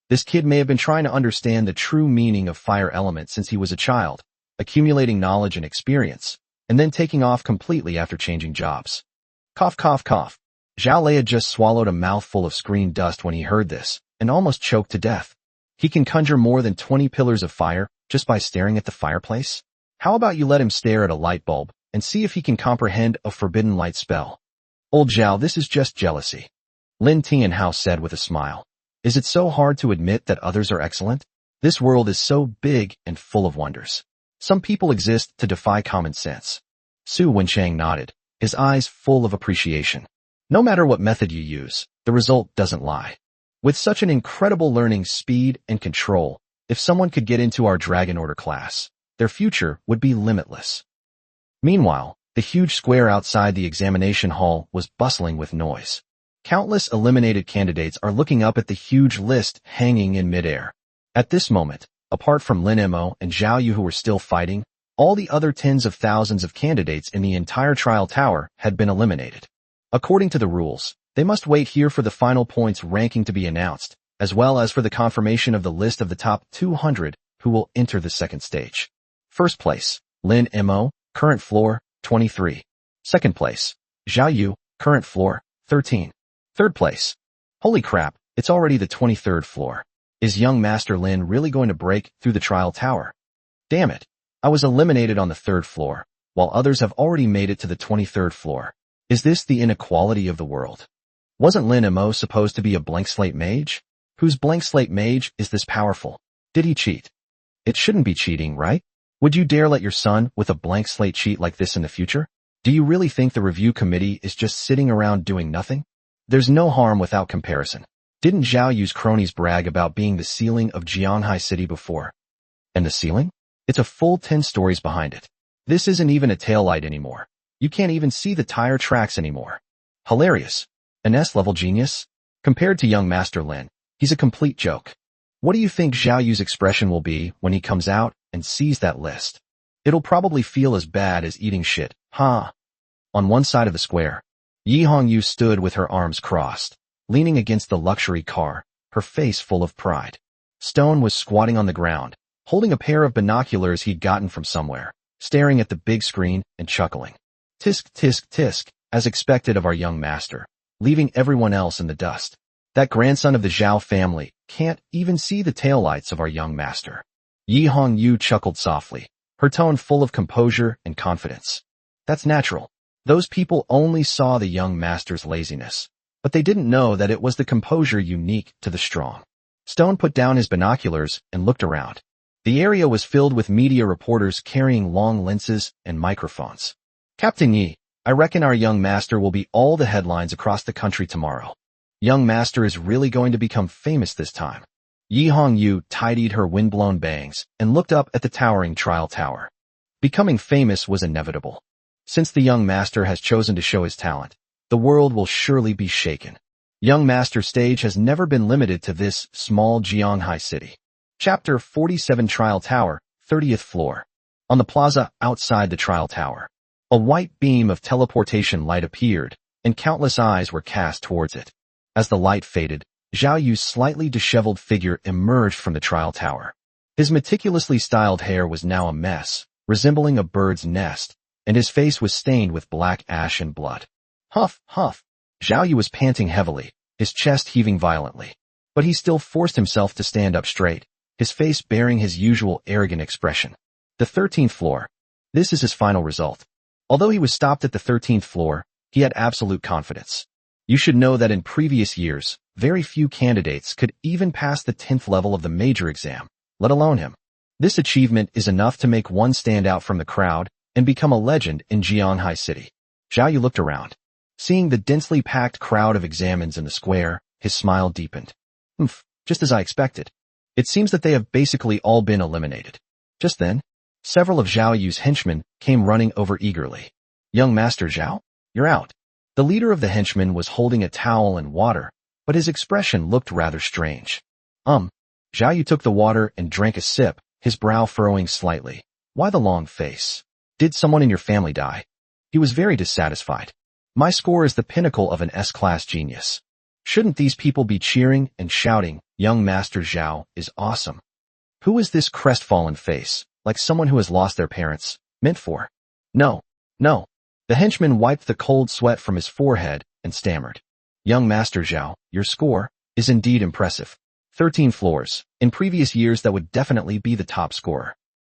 this kid may have been trying to understand the true meaning of fire element since he was a child, accumulating knowledge and experience, and then taking off completely after changing jobs. Cough cough cough. Zhao Lei had just swallowed a mouthful of screen dust when he heard this, and almost choked to death. He can conjure more than 20 pillars of fire just by staring at the fireplace? How about you let him stare at a light bulb and see if he can comprehend a forbidden light spell? Old Zhao, this is just jealousy. Lin Tianhao said with a smile. Is it so hard to admit that others are excellent? This world is so big and full of wonders. Some people exist to defy common sense. Su Wenchang nodded, his eyes full of appreciation. No matter what method you use, the result doesn't lie. With such an incredible learning speed and control, if someone could get into our Dragon Order class, their future would be limitless. Meanwhile, the huge square outside the examination hall was bustling with noise. Countless eliminated candidates are looking up at the huge list hanging in midair. At this moment, apart from Lin Mo and Zhao Yu who were still fighting, all the other tens of thousands of candidates in the entire trial tower had been eliminated. According to the rules, they must wait here for the final points ranking to be announced, as well as for the confirmation of the list of the top 200 who will enter the second stage. First place, Lin Mo, current floor, 23. Second place, Zhao Yu, current floor, 13. Third place. Holy crap, it's already the 23rd floor. Is young Master Lin really going to break through the trial tower? Damn it. I was eliminated on the 3rd floor, while others have already made it to the 23rd floor. Is this the inequality of the world? Wasn't Lin Mo supposed to be a blank slate mage? Whose blank slate mage is this powerful? Did he cheat? It shouldn't be cheating, right? Would you dare let your son with a blank slate cheat like this in the future? Do you really think the review committee is just sitting around doing nothing? There's no harm without comparison. Didn't Zhao Yu's cronies brag about being the ceiling of Jianghai City before? And the ceiling? It's a full 10 stories behind it. This isn't even a taillight anymore. You can't even see the tire tracks anymore. Hilarious. An S-level genius? Compared to young Master Lin, he's a complete joke. What do you think Zhao Yu's expression will be when he comes out and sees that list? It'll probably feel as bad as eating shit, huh? On one side of the square, Yi Hongyu stood with her arms crossed, leaning against the luxury car, her face full of pride. Stone was squatting on the ground, holding a pair of binoculars he'd gotten from somewhere, staring at the big screen and chuckling. Tisk, tisk, tisk, as expected of our young master, leaving everyone else in the dust. That grandson of the Zhao family can't even see the taillights of our young master. Yi Hongyu chuckled softly, her tone full of composure and confidence. That's natural. Those people only saw the young master's laziness, but they didn't know that it was the composure unique to the strong. Stone put down his binoculars and looked around. The area was filled with media reporters carrying long lenses and microphones. Captain Yi, I reckon our young master will be all the headlines across the country tomorrow. Young master is really going to become famous this time. Yi Hongyu tidied her windblown bangs and looked up at the towering trial tower. Becoming famous was inevitable. Since the young master has chosen to show his talent, the world will surely be shaken. Young master's stage has never been limited to this small Jianghai city. Chapter 47 Trial Tower, 30th floor. On the plaza outside the trial tower, a white beam of teleportation light appeared, and countless eyes were cast towards it. As the light faded, Zhao Yu's slightly disheveled figure emerged from the trial tower. His meticulously styled hair was now a mess, resembling a bird's nest, and his face was stained with black ash and blood. Huff, huff. Zhao Yu was panting heavily, his chest heaving violently. But he still forced himself to stand up straight, his face bearing his usual arrogant expression. The 13th floor. This is his final result. Although he was stopped at the 13th floor, he had absolute confidence. You should know that in previous years, very few candidates could even pass the 10th level of the major exam, let alone him. This achievement is enough to make one stand out from the crowd and become a legend in Jianghai City. Zhao Yu looked around. Seeing the densely packed crowd of examines in the square, his smile deepened. Just as I expected. It seems that they have basically all been eliminated. Just then, several of Zhao Yu's henchmen came running over eagerly. Young Master Zhao, you're out. The leader of the henchmen was holding a towel and water, but his expression looked rather strange. Zhao Yu took the water and drank a sip, his brow furrowing slightly. Why the long face? Did someone in your family die? He was very dissatisfied. My score is the pinnacle of an S-class genius. Shouldn't these people be cheering and shouting, young Master Zhao is awesome? Who is this crestfallen face, like someone who has lost their parents, meant for? No. The henchman wiped the cold sweat from his forehead and stammered. Young Master Zhao, your score is indeed impressive. 13 floors. In previous years that would definitely be the top scorer.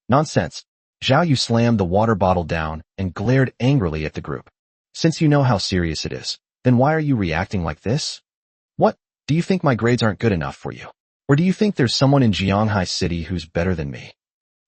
Nonsense. Zhao Yu slammed the water bottle down and glared angrily at the group. Since you know how serious it is, then why are you reacting like this? What, do you think my grades aren't good enough for you? Or do you think there's someone in Jianghai City who's better than me?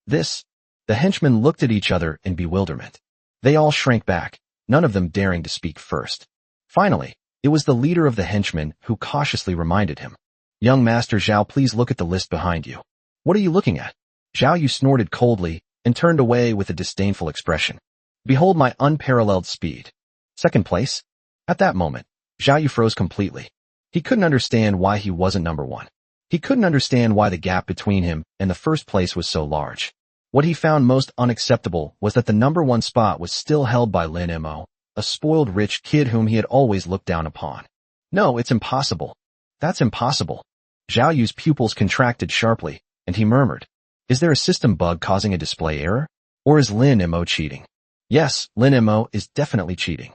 The henchmen looked at each other in bewilderment. They all shrank back, none of them daring to speak first. Finally, it was the leader of the henchmen who cautiously reminded him. Young Master Zhao, please look at the list behind you. What are you looking at? Zhao Yu snorted coldly and turned away with a disdainful expression. Behold my unparalleled speed. Second place? At that moment, Zhao Yu froze completely. He couldn't understand why he wasn't number one. He couldn't understand why the gap between him and the first place was so large. What he found most unacceptable was that the number one spot was still held by Lin Mo, a spoiled rich kid whom he had always looked down upon. No, it's impossible. That's impossible. Zhao Yu's pupils contracted sharply, and he murmured, is there a system bug causing a display error? Or is Lin Mo cheating? Yes, Lin Mo is definitely cheating.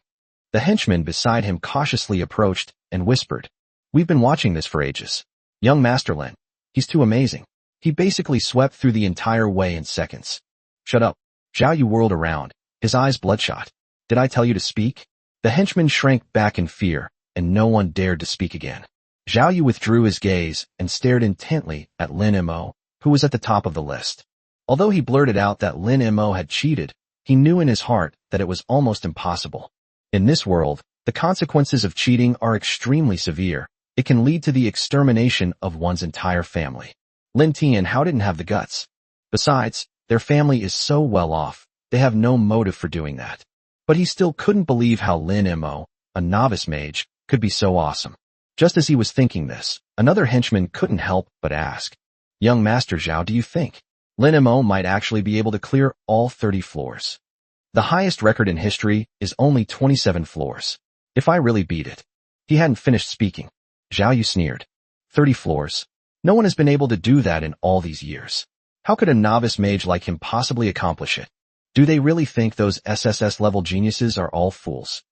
The henchman beside him cautiously approached and whispered, we've been watching this for ages. Young Master Lin, he's too amazing. He basically swept through the entire way in seconds. Shut up. Zhao Yu whirled around, his eyes bloodshot. Did I tell you to speak? The henchman shrank back in fear, and no one dared to speak again. Zhao Yu withdrew his gaze and stared intently at Lin Mo, who was at the top of the list. Although he blurted out that Lin Mo had cheated, he knew in his heart that it was almost impossible. In this world, the consequences of cheating are extremely severe. It can lead to the extermination of one's entire family. Lin Tianhao didn't have the guts. Besides, their family is so well off, they have no motive for doing that. But he still couldn't believe how Lin Mo, a novice mage, could be so awesome. Just as he was thinking this, another henchman couldn't help but ask, "Young Master Zhao, do you think Lin Mo might actually be able to clear all 30 floors? The highest record in history is only 27 floors. If I really beat it." He hadn't finished speaking. Zhao Yu sneered. 30 floors? No one has been able to do that in all these years. How could a novice mage like him possibly accomplish it? Do they really think those SSS-level geniuses are all fools?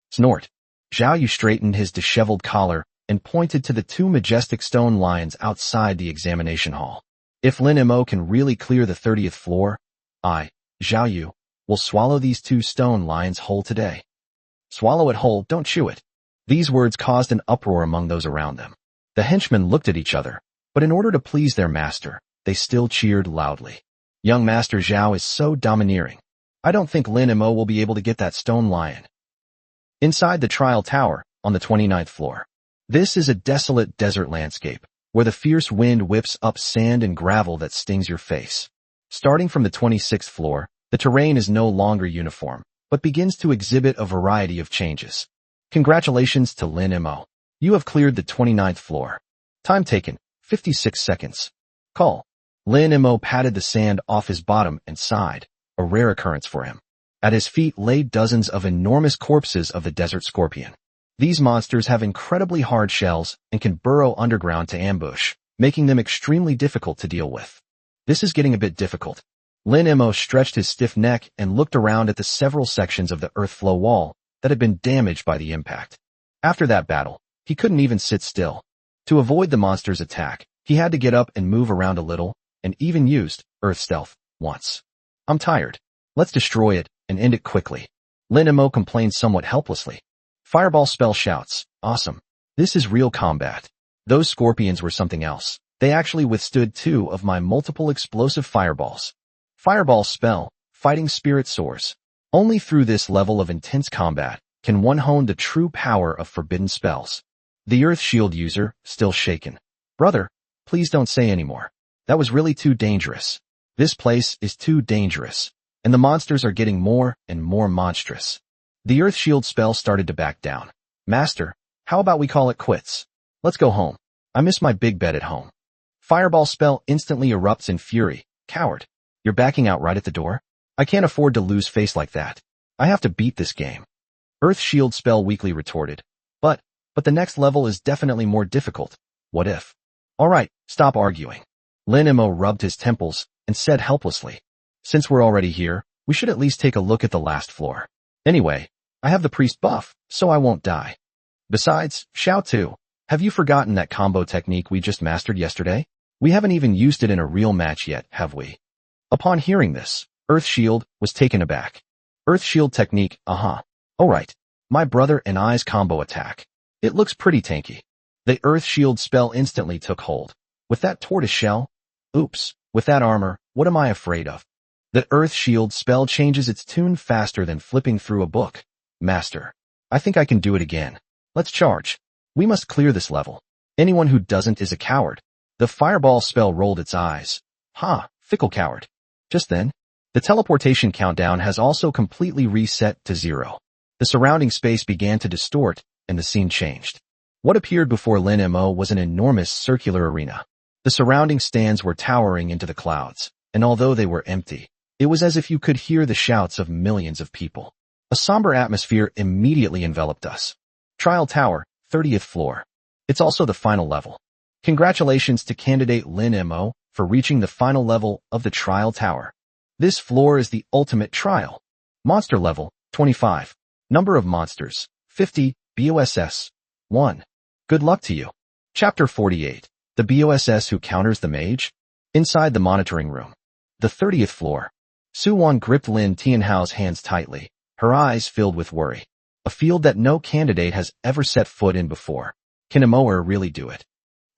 Snort. Zhao Yu straightened his disheveled collar and pointed to the two majestic stone lions outside the examination hall. If Lin Mo can really clear the 30th floor, I, Zhao Yu, will swallow these two stone lions whole today. Swallow it whole, don't chew it. These words caused an uproar among those around them. The henchmen looked at each other, but in order to please their master, they still cheered loudly. Young Master Zhao is so domineering. I don't think Lin Mo will be able to get that stone lion. Inside the trial tower, on the 29th floor. This is a desolate desert landscape, where the fierce wind whips up sand and gravel that stings your face. Starting from the 26th floor, the terrain is no longer uniform, but begins to exhibit a variety of changes. Congratulations to Lin Mo. You have cleared the 29th floor. Time taken, 56 seconds. Call. Lin Mo patted the sand off his bottom and sighed, a rare occurrence for him. At his feet lay dozens of enormous corpses of the desert scorpion. These monsters have incredibly hard shells and can burrow underground to ambush, making them extremely difficult to deal with. This is getting a bit difficult. Lin Mo stretched his stiff neck and looked around at the several sections of the earth flow wall that had been damaged by the impact. After that battle, he couldn't even sit still. To avoid the monster's attack, he had to get up and move around a little, and even used earth stealth once. I'm tired. Let's destroy it and end it quickly. Lin Mo complained somewhat helplessly. Fireball spell shouts, awesome. This is real combat. Those scorpions were something else. They actually withstood 2 of my multiple explosive fireballs. Fireball spell, fighting spirit soars. Only through this level of intense combat can one hone the true power of forbidden spells. The earth shield user, still shaken. Brother, please don't say anymore. That was really too dangerous. This place is too dangerous, and the monsters are getting more and more monstrous. The earth shield spell started to back down. Master, how about we call it quits? Let's go home. I miss my big bed at home. Fireball spell instantly erupts in fury. Coward. You're backing out right at the door? I can't afford to lose face like that. I have to beat this game. Earth shield spell weakly retorted. But the next level is definitely more difficult. What if? Alright, stop arguing. Lin Mo rubbed his temples and said helplessly. Since we're already here, we should at least take a look at the last floor. Anyway, I have the priest buff, so I won't die. Besides, Xiao Tu, have you forgotten that combo technique we just mastered yesterday? We haven't even used it in a real match yet, have we? Upon hearing this, Earth Shield was taken aback. Earth Shield technique, Alright, my brother and I's combo attack. It looks pretty tanky. The Earth Shield spell instantly took hold. With that tortoise shell? Oops, with that armor, what am I afraid of? The Earth Shield spell changes its tune faster than flipping through a book. Master, I think I can do it again. Let's charge. We must clear this level. Anyone who doesn't is a coward. The fireball spell rolled its eyes. Fickle coward. Just then, the teleportation countdown has also completely reset to 0. The surrounding space began to distort, and the scene changed. What appeared before Lin Mo was an enormous circular arena. The surrounding stands were towering into the clouds, and although they were empty, it was as if you could hear the shouts of millions of people. A somber atmosphere immediately enveloped us. Trial Tower, 30th floor. It's also the final level. Congratulations to candidate Lin Mo for reaching the final level of the Trial Tower. This floor is the ultimate trial. Monster level, 25. Number of monsters, 50, BOSS, 1. Good luck to you. Chapter 48. The BOSS who counters the mage? Inside the monitoring room, the 30th floor, Su-won gripped Lin Tianhao's hands tightly, her eyes filled with worry. A field that no candidate has ever set foot in before. Can Imo-er really do it?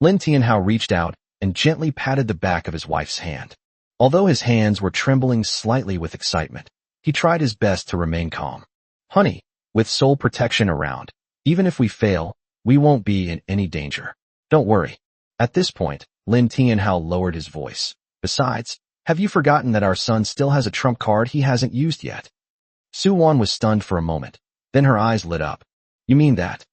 Lin Tianhao reached out and gently patted the back of his wife's hand. Although his hands were trembling slightly with excitement, he tried his best to remain calm. Honey, with soul protection around, even if we fail, we won't be in any danger. Don't worry. At this point, Lin Tianhao lowered his voice. Besides, have you forgotten that our son still has a trump card he hasn't used yet? Su-won was stunned for a moment. Then her eyes lit up. You mean that?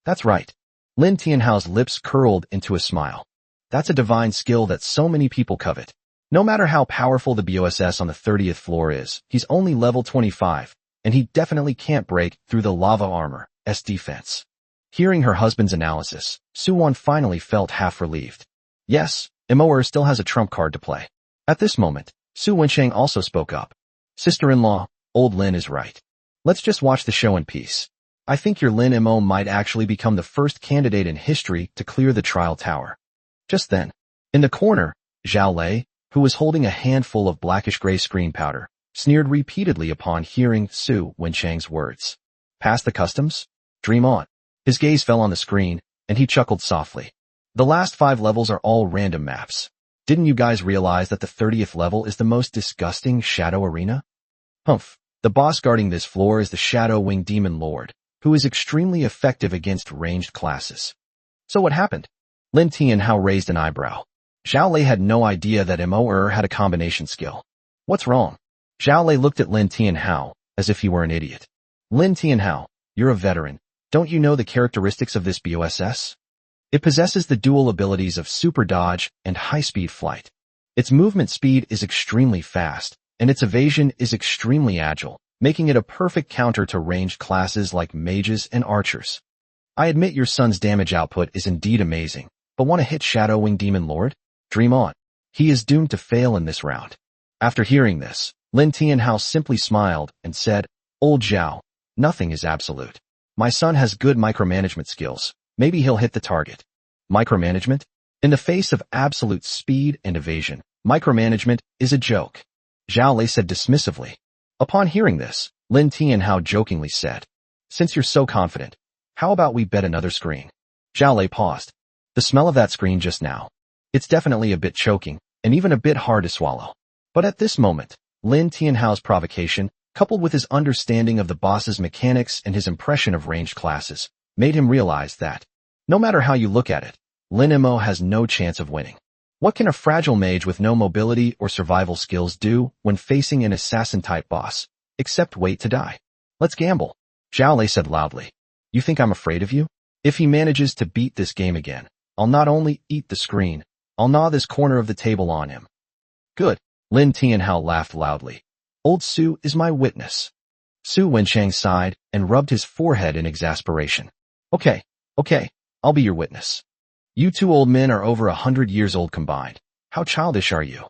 That's right. Lin Tianhao's lips curled into a smile. That's a divine skill that so many people covet. No matter how powerful the BOSS on the 30th floor is, he's only level 25, and he definitely can't break through the lava armor's defense. Hearing her husband's analysis, Su-won finally felt half relieved. Yes, Imo-er still has a trump card to play. At this moment, Su Wensheng also spoke up. Sister-in-law, old Lin is right. Let's just watch the show in peace. I think your Lin Imo might actually become the first candidate in history to clear the trial tower. Just then, in the corner, Zhao Lei, who was holding a handful of blackish-gray screen powder, sneered repeatedly upon hearing Su Wensheng's words. Pass the customs? Dream on. His gaze fell on the screen, and he chuckled softly. The last 5 levels are all random maps. Didn't you guys realize that the 30th level is the most disgusting shadow arena? Humph. The boss guarding this floor is the Shadow Wing Demon Lord, who is extremely effective against ranged classes. So what happened? Lin Tianhao raised an eyebrow. Zhao Lei had no idea that Imo-er had a combination skill. What's wrong? Zhao Lei looked at Lin Tianhao as if he were an idiot. Lin Tianhao, you're a veteran. Don't you know the characteristics of this BOSS? It possesses the dual abilities of super dodge and high-speed flight. Its movement speed is extremely fast, and its evasion is extremely agile, making it a perfect counter to ranged classes like mages and archers. I admit your son's damage output is indeed amazing, but want to hit Shadow Wing Demon Lord? Dream on. He is doomed to fail in this round. After hearing this, Lin Tianhao simply smiled and said, Old Zhao, nothing is absolute. My son has good micromanagement skills. Maybe he'll hit the target. Micromanagement? In the face of absolute speed and evasion, micromanagement is a joke. Zhao Lei said dismissively. Upon hearing this, Lin Tianhao jokingly said, Since you're so confident, how about we bet another screen? Zhao Lei paused. The smell of that screen just now. It's definitely a bit choking, and even a bit hard to swallow. But at this moment, Lin Tianhao's provocation, coupled with his understanding of the boss's mechanics and his impression of ranged classes, made him realize that, no matter how you look at it, Lin Imo has no chance of winning. What can a fragile mage with no mobility or survival skills do when facing an assassin-type boss, except wait to die? Let's gamble. Zhao Lei said loudly. You think I'm afraid of you? If he manages to beat this game again, I'll not only eat the screen, I'll gnaw this corner of the table on him. Good. Lin Tianhao laughed loudly. Old Su is my witness. Su Wensheng sighed and rubbed his forehead in exasperation. Okay, I'll be your witness. You two old men are over 100 years old combined. How childish are you?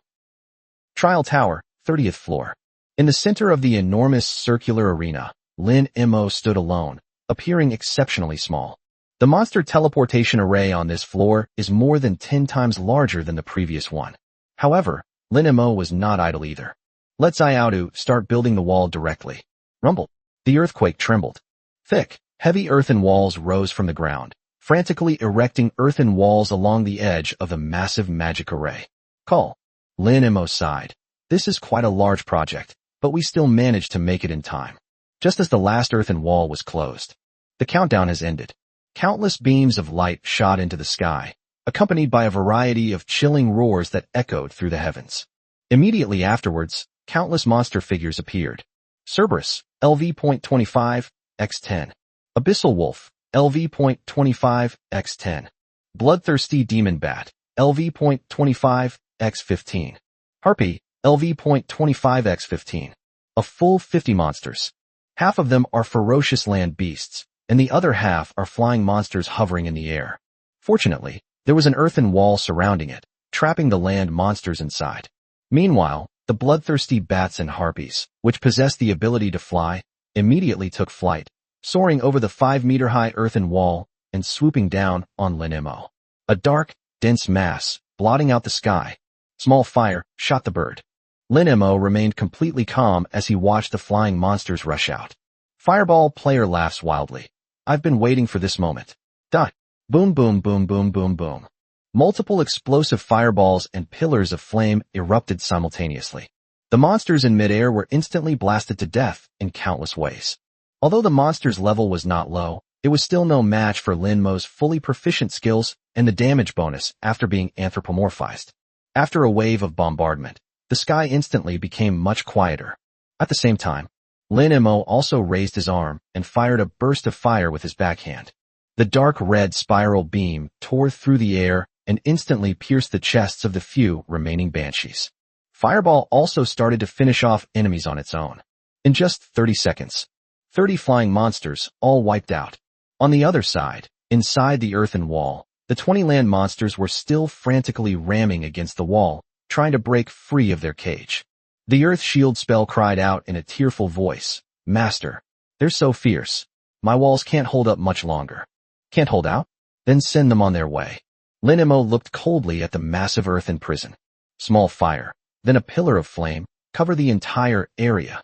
Trial Tower, 30th floor. In the center of the enormous circular arena, Lin Imo stood alone, appearing exceptionally small. The monster teleportation array on this floor is more than 10 times larger than the previous one. However, Lin Imo was not idle either. Let Xiaodu start building the wall directly. Rumble. The earthquake trembled. Thick, heavy earthen walls rose from the ground, frantically erecting earthen walls along the edge of the massive magic array. Call. Lin Imo sighed. This is quite a large project, but we still managed to make it in time. Just as the last earthen wall was closed. The countdown has ended. Countless beams of light shot into the sky, accompanied by a variety of chilling roars that echoed through the heavens. Immediately afterwards, countless monster figures appeared. Cerberus, LV.25, X10. Abyssal Wolf, LV.25, X10. Bloodthirsty Demon Bat, LV.25, X15. Harpy, LV.25, X15. A full 50 monsters. Half of them are ferocious land beasts, and the other half are flying monsters hovering in the air. Fortunately, there was an earthen wall surrounding it, trapping the land monsters inside. Meanwhile, the bloodthirsty bats and harpies, which possess the ability to fly, immediately took flight, soaring over the 5-meter-high earthen wall and swooping down on Lin Imo. A dark, dense mass, blotting out the sky. Small fire shot the bird. Lin Mo remained completely calm as he watched the flying monsters rush out. Fireball player laughs wildly. I've been waiting for this moment. Dot. Boom boom boom boom boom boom. Multiple explosive fireballs and pillars of flame erupted simultaneously. The monsters in midair were instantly blasted to death in countless ways. Although the monster's level was not low, it was still no match for Lin Mo's fully proficient skills and the damage bonus after being anthropomorphized. After a wave of bombardment, the sky instantly became much quieter. At the same time, Lin Mo also raised his arm and fired a burst of fire with his backhand. The dark red spiral beam tore through the air and instantly pierced the chests of the few remaining banshees. Fireball also started to finish off enemies on its own. In just 30 seconds, 30 flying monsters all wiped out. On the other side, inside the earthen wall, the 20 land monsters were still frantically ramming against the wall, trying to break free of their cage. The earth shield spell cried out in a tearful voice, "Master, they're so fierce. My walls can't hold up much longer." Can't hold out? Then send them on their way. Lin Mo looked coldly at the massive earthen prison. Small fire, then a pillar of flame, cover the entire area.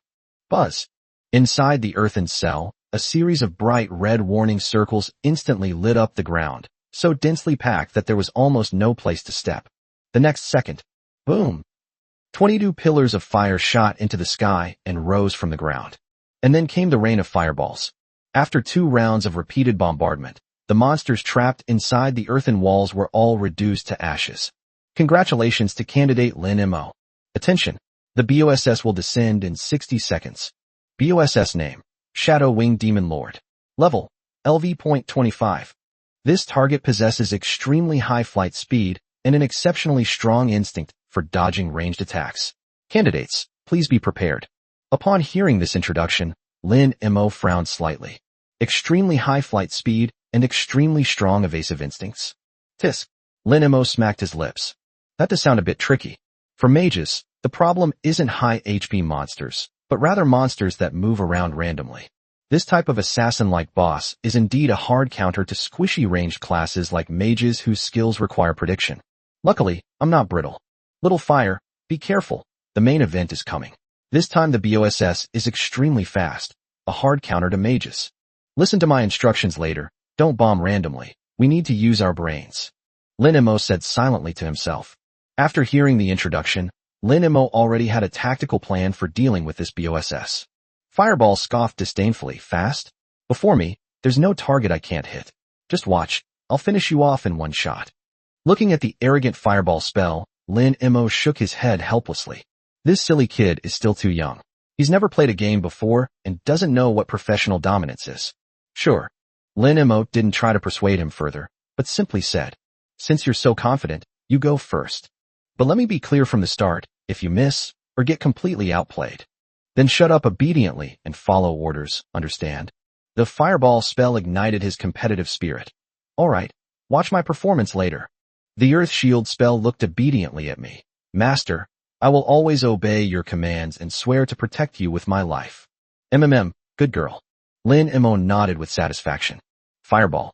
Buzz. Inside the earthen cell, a series of bright red warning circles instantly lit up the ground, so densely packed that there was almost no place to step. The next second, boom. 22 pillars of fire shot into the sky and rose from the ground. And then came the rain of fireballs. After 2 rounds of repeated bombardment, the monsters trapped inside the earthen walls were all reduced to ashes. Congratulations to candidate Lin Mo. Attention! The BOSS will descend in 60 seconds. BOSS name: Shadow Wing Demon Lord. Level: LV.25. This target possesses extremely high flight speed and an exceptionally strong instinct for dodging ranged attacks. Candidates, please be prepared. Upon hearing this introduction, Lin Mo frowned slightly. Extremely high flight speed and extremely strong evasive instincts. Tisk. Lin Mo smacked his lips. That does sound a bit tricky. For mages, the problem isn't high HP monsters, but rather monsters that move around randomly. This type of assassin-like boss is indeed a hard counter to squishy ranged classes like mages whose skills require prediction. Luckily, I'm not brittle. Little fire, be careful, the main event is coming. This time the BOSS is extremely fast, a hard counter to mages. Listen to my instructions later, don't bomb randomly, we need to use our brains. Lin Mo said silently to himself. After hearing the introduction, Lin Mo already had a tactical plan for dealing with this BOSS. Fireball scoffed disdainfully, fast? Before me, there's no target I can't hit. Just watch, I'll finish you off in one shot. Looking at the arrogant fireball spell, Lin Mo shook his head helplessly. This silly kid is still too young. He's never played a game before and doesn't know what professional dominance is. Sure. Lin Mo didn't try to persuade him further, but simply said, "Since you're so confident, you go first. But let me be clear from the start, if you miss, or get completely outplayed, then shut up obediently and follow orders, understand?" The fireball spell ignited his competitive spirit. Alright, watch my performance later. The earth shield spell looked obediently at me. Master, I will always obey your commands and swear to protect you with my life. Good girl. Lin Mo nodded with satisfaction. Fireball.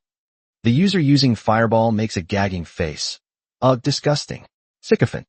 The user using fireball makes a gagging face. Ugh, disgusting. Sycophant.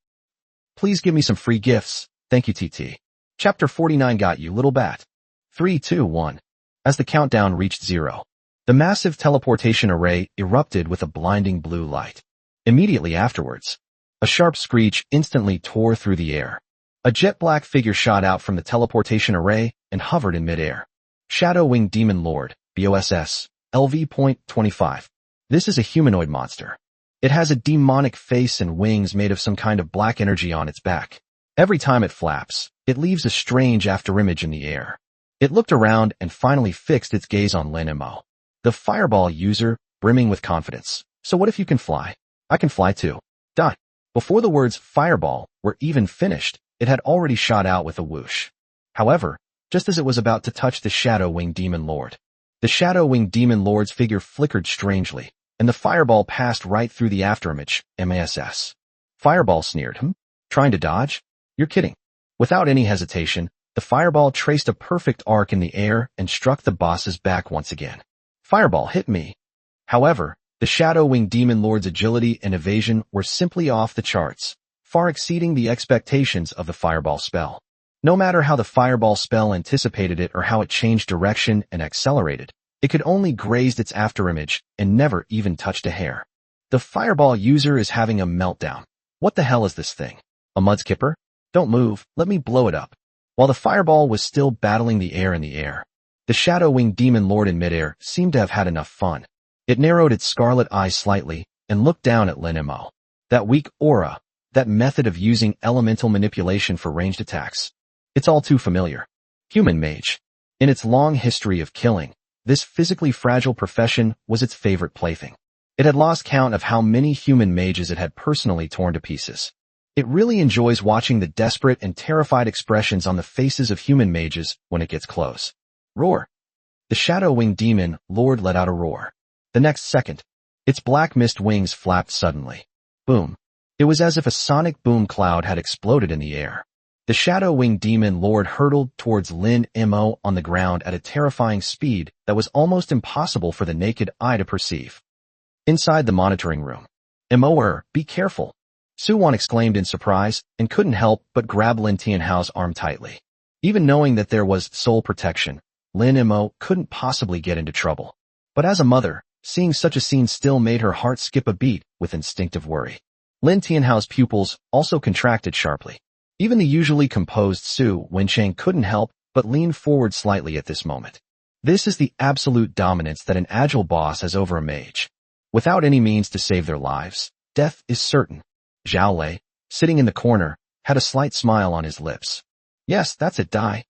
Please give me some free gifts. Thank you, TT. Chapter 49 got you, little bat. 3, 2, 1. As the countdown reached 0, the massive teleportation array erupted with a blinding blue light. Immediately afterwards, a sharp screech instantly tore through the air. A jet-black figure shot out from the teleportation array and hovered in midair. Shadow Wing Demon Lord, BOSS, LV.25. This is a humanoid monster. It has a demonic face and wings made of some kind of black energy on its back. Every time it flaps, it leaves a strange afterimage in the air. It looked around and finally fixed its gaze on Lin Mo. The fireball user, brimming with confidence. So what if you can fly? I can fly too. Dot. Before the words fireball were even finished, it had already shot out with a whoosh. However, just as it was about to touch the Shadow Wing Demon Lord, the Shadow Wing Demon Lord's figure flickered strangely, and the fireball passed right through the afterimage, MASS. Fireball sneered, Trying to dodge? You're kidding. Without any hesitation, the fireball traced a perfect arc in the air and struck the boss's back once again. Fireball hit me. However, the Shadow Wing Demon Lord's agility and evasion were simply off the charts. far exceeding the expectations of the fireball spell. No matter how the fireball spell anticipated it or how it changed direction and accelerated, it could only graze its afterimage and never even touched a hair. The fireball user is having a meltdown. What the hell is this thing? A mudskipper? Don't move, let me blow it up. While the fireball was still battling the air in the air, the shadow-winged demon lord in midair seemed to have had enough fun. It narrowed its scarlet eyes slightly and looked down at Lin Mo. That weak aura, that method of using elemental manipulation for ranged attacks. It's all too familiar. Human mage. In its long history of killing, this physically fragile profession was its favorite plaything. It had lost count of how many human mages it had personally torn to pieces. It really enjoys watching the desperate and terrified expressions on the faces of human mages when it gets close. Roar. The shadow-winged demon lord let out a roar. The next second, its black mist wings flapped suddenly. Boom. It was as if a sonic boom cloud had exploded in the air. The shadow-winged demon lord hurtled towards Lin Mo on the ground at a terrifying speed that was almost impossible for the naked eye to perceive. Inside the monitoring room, Mo, be careful, Suwon exclaimed in surprise and couldn't help but grab Lin Tianhao's arm tightly. Even knowing that there was soul protection, Lin Mo couldn't possibly get into trouble. But as a mother, seeing such a scene still made her heart skip a beat with instinctive worry. Lin Tianhao's pupils also contracted sharply. Even the usually composed Su Wencheng couldn't help but lean forward slightly at this moment. This is the absolute dominance that an agile boss has over a mage. Without any means to save their lives, death is certain. Zhao Lei, sitting in the corner, had a slight smile on his lips. Yes, that's it, die.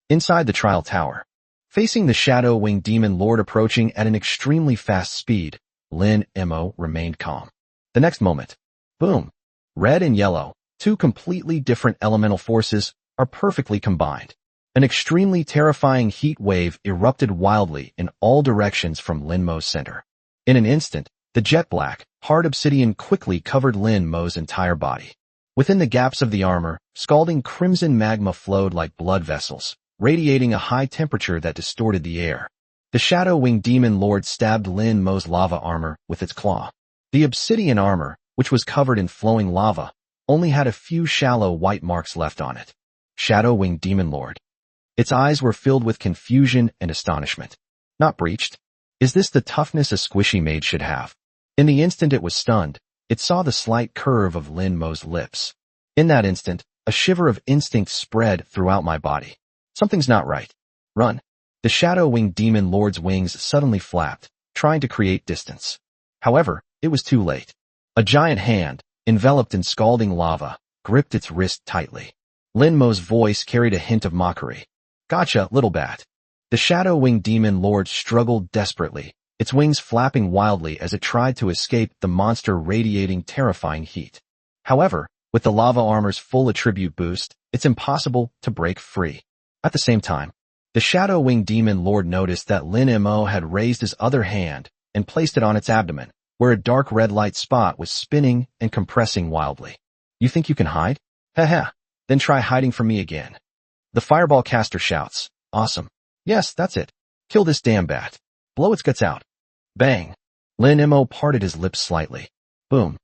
Inside the trial tower, facing the shadow-winged demon lord approaching at an extremely fast speed, Lin Mo remained calm. The next moment, boom, red and yellow, two completely different elemental forces, are perfectly combined. An extremely terrifying heat wave erupted wildly in all directions from Lin Mo's center. In an instant, the jet black, hard obsidian quickly covered Lin Mo's entire body. Within the gaps of the armor, scalding crimson magma flowed like blood vessels, radiating a high temperature that distorted the air. The shadow-winged demon lord stabbed Lin Mo's lava armor with its claw. The obsidian armor, which was covered in flowing lava, only had a few shallow white marks left on it. Shadow-winged demon lord. Its eyes were filled with confusion and astonishment. Not breached. Is this the toughness a squishy mage should have? In the instant it was stunned, it saw the slight curve of Lin Mo's lips. In that instant, a shiver of instinct spread throughout my body. Something's not right. Run. The shadow-winged demon lord's wings suddenly flapped, trying to create distance. However, it was too late. A giant hand, enveloped in scalding lava, gripped its wrist tightly. Lin Mo's voice carried a hint of mockery. Gotcha, little bat. The shadow-winged demon lord struggled desperately, its wings flapping wildly as it tried to escape the monster radiating terrifying heat. However, with the lava armor's full attribute boost, it's impossible to break free. At the same time, the shadow-winged demon lord noticed that Lin Mo had raised his other hand and placed it on its abdomen, where a dark red light spot was spinning and compressing wildly. You think you can hide? Haha, then try hiding from me again. The fireball caster shouts. Awesome. Yes, that's it. Kill this damn bat. Blow its guts out. Bang. Lin Mo parted his lips slightly. Boom.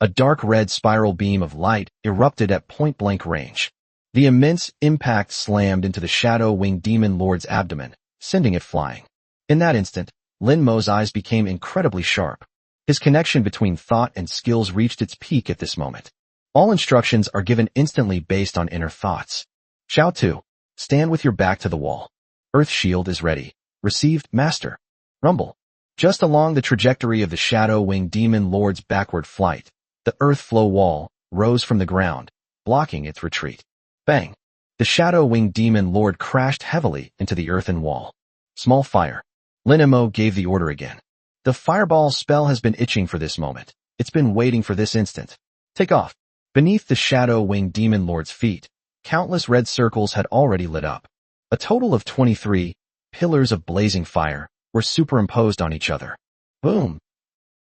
A dark red spiral beam of light erupted at point-blank range. The immense impact slammed into the shadow-winged demon lord's abdomen, sending it flying. In that instant, Lin Mo's eyes became incredibly sharp. His connection between thought and skills reached its peak at this moment. All instructions are given instantly based on inner thoughts. Xiao Tu, stand with your back to the wall. Earth shield is ready. Received, master. Rumble. Just along the trajectory of the shadow-winged demon lord's backward flight, the earth flow wall rose from the ground, blocking its retreat. Bang. The shadow-winged demon lord crashed heavily into the earthen wall. Small fire. Lin Mo gave the order again. The fireball spell has been itching for this moment. It's been waiting for this instant. Take off. Beneath the shadow-winged demon lord's feet, countless red circles had already lit up. A total of 23 pillars of blazing fire were superimposed on each other. Boom.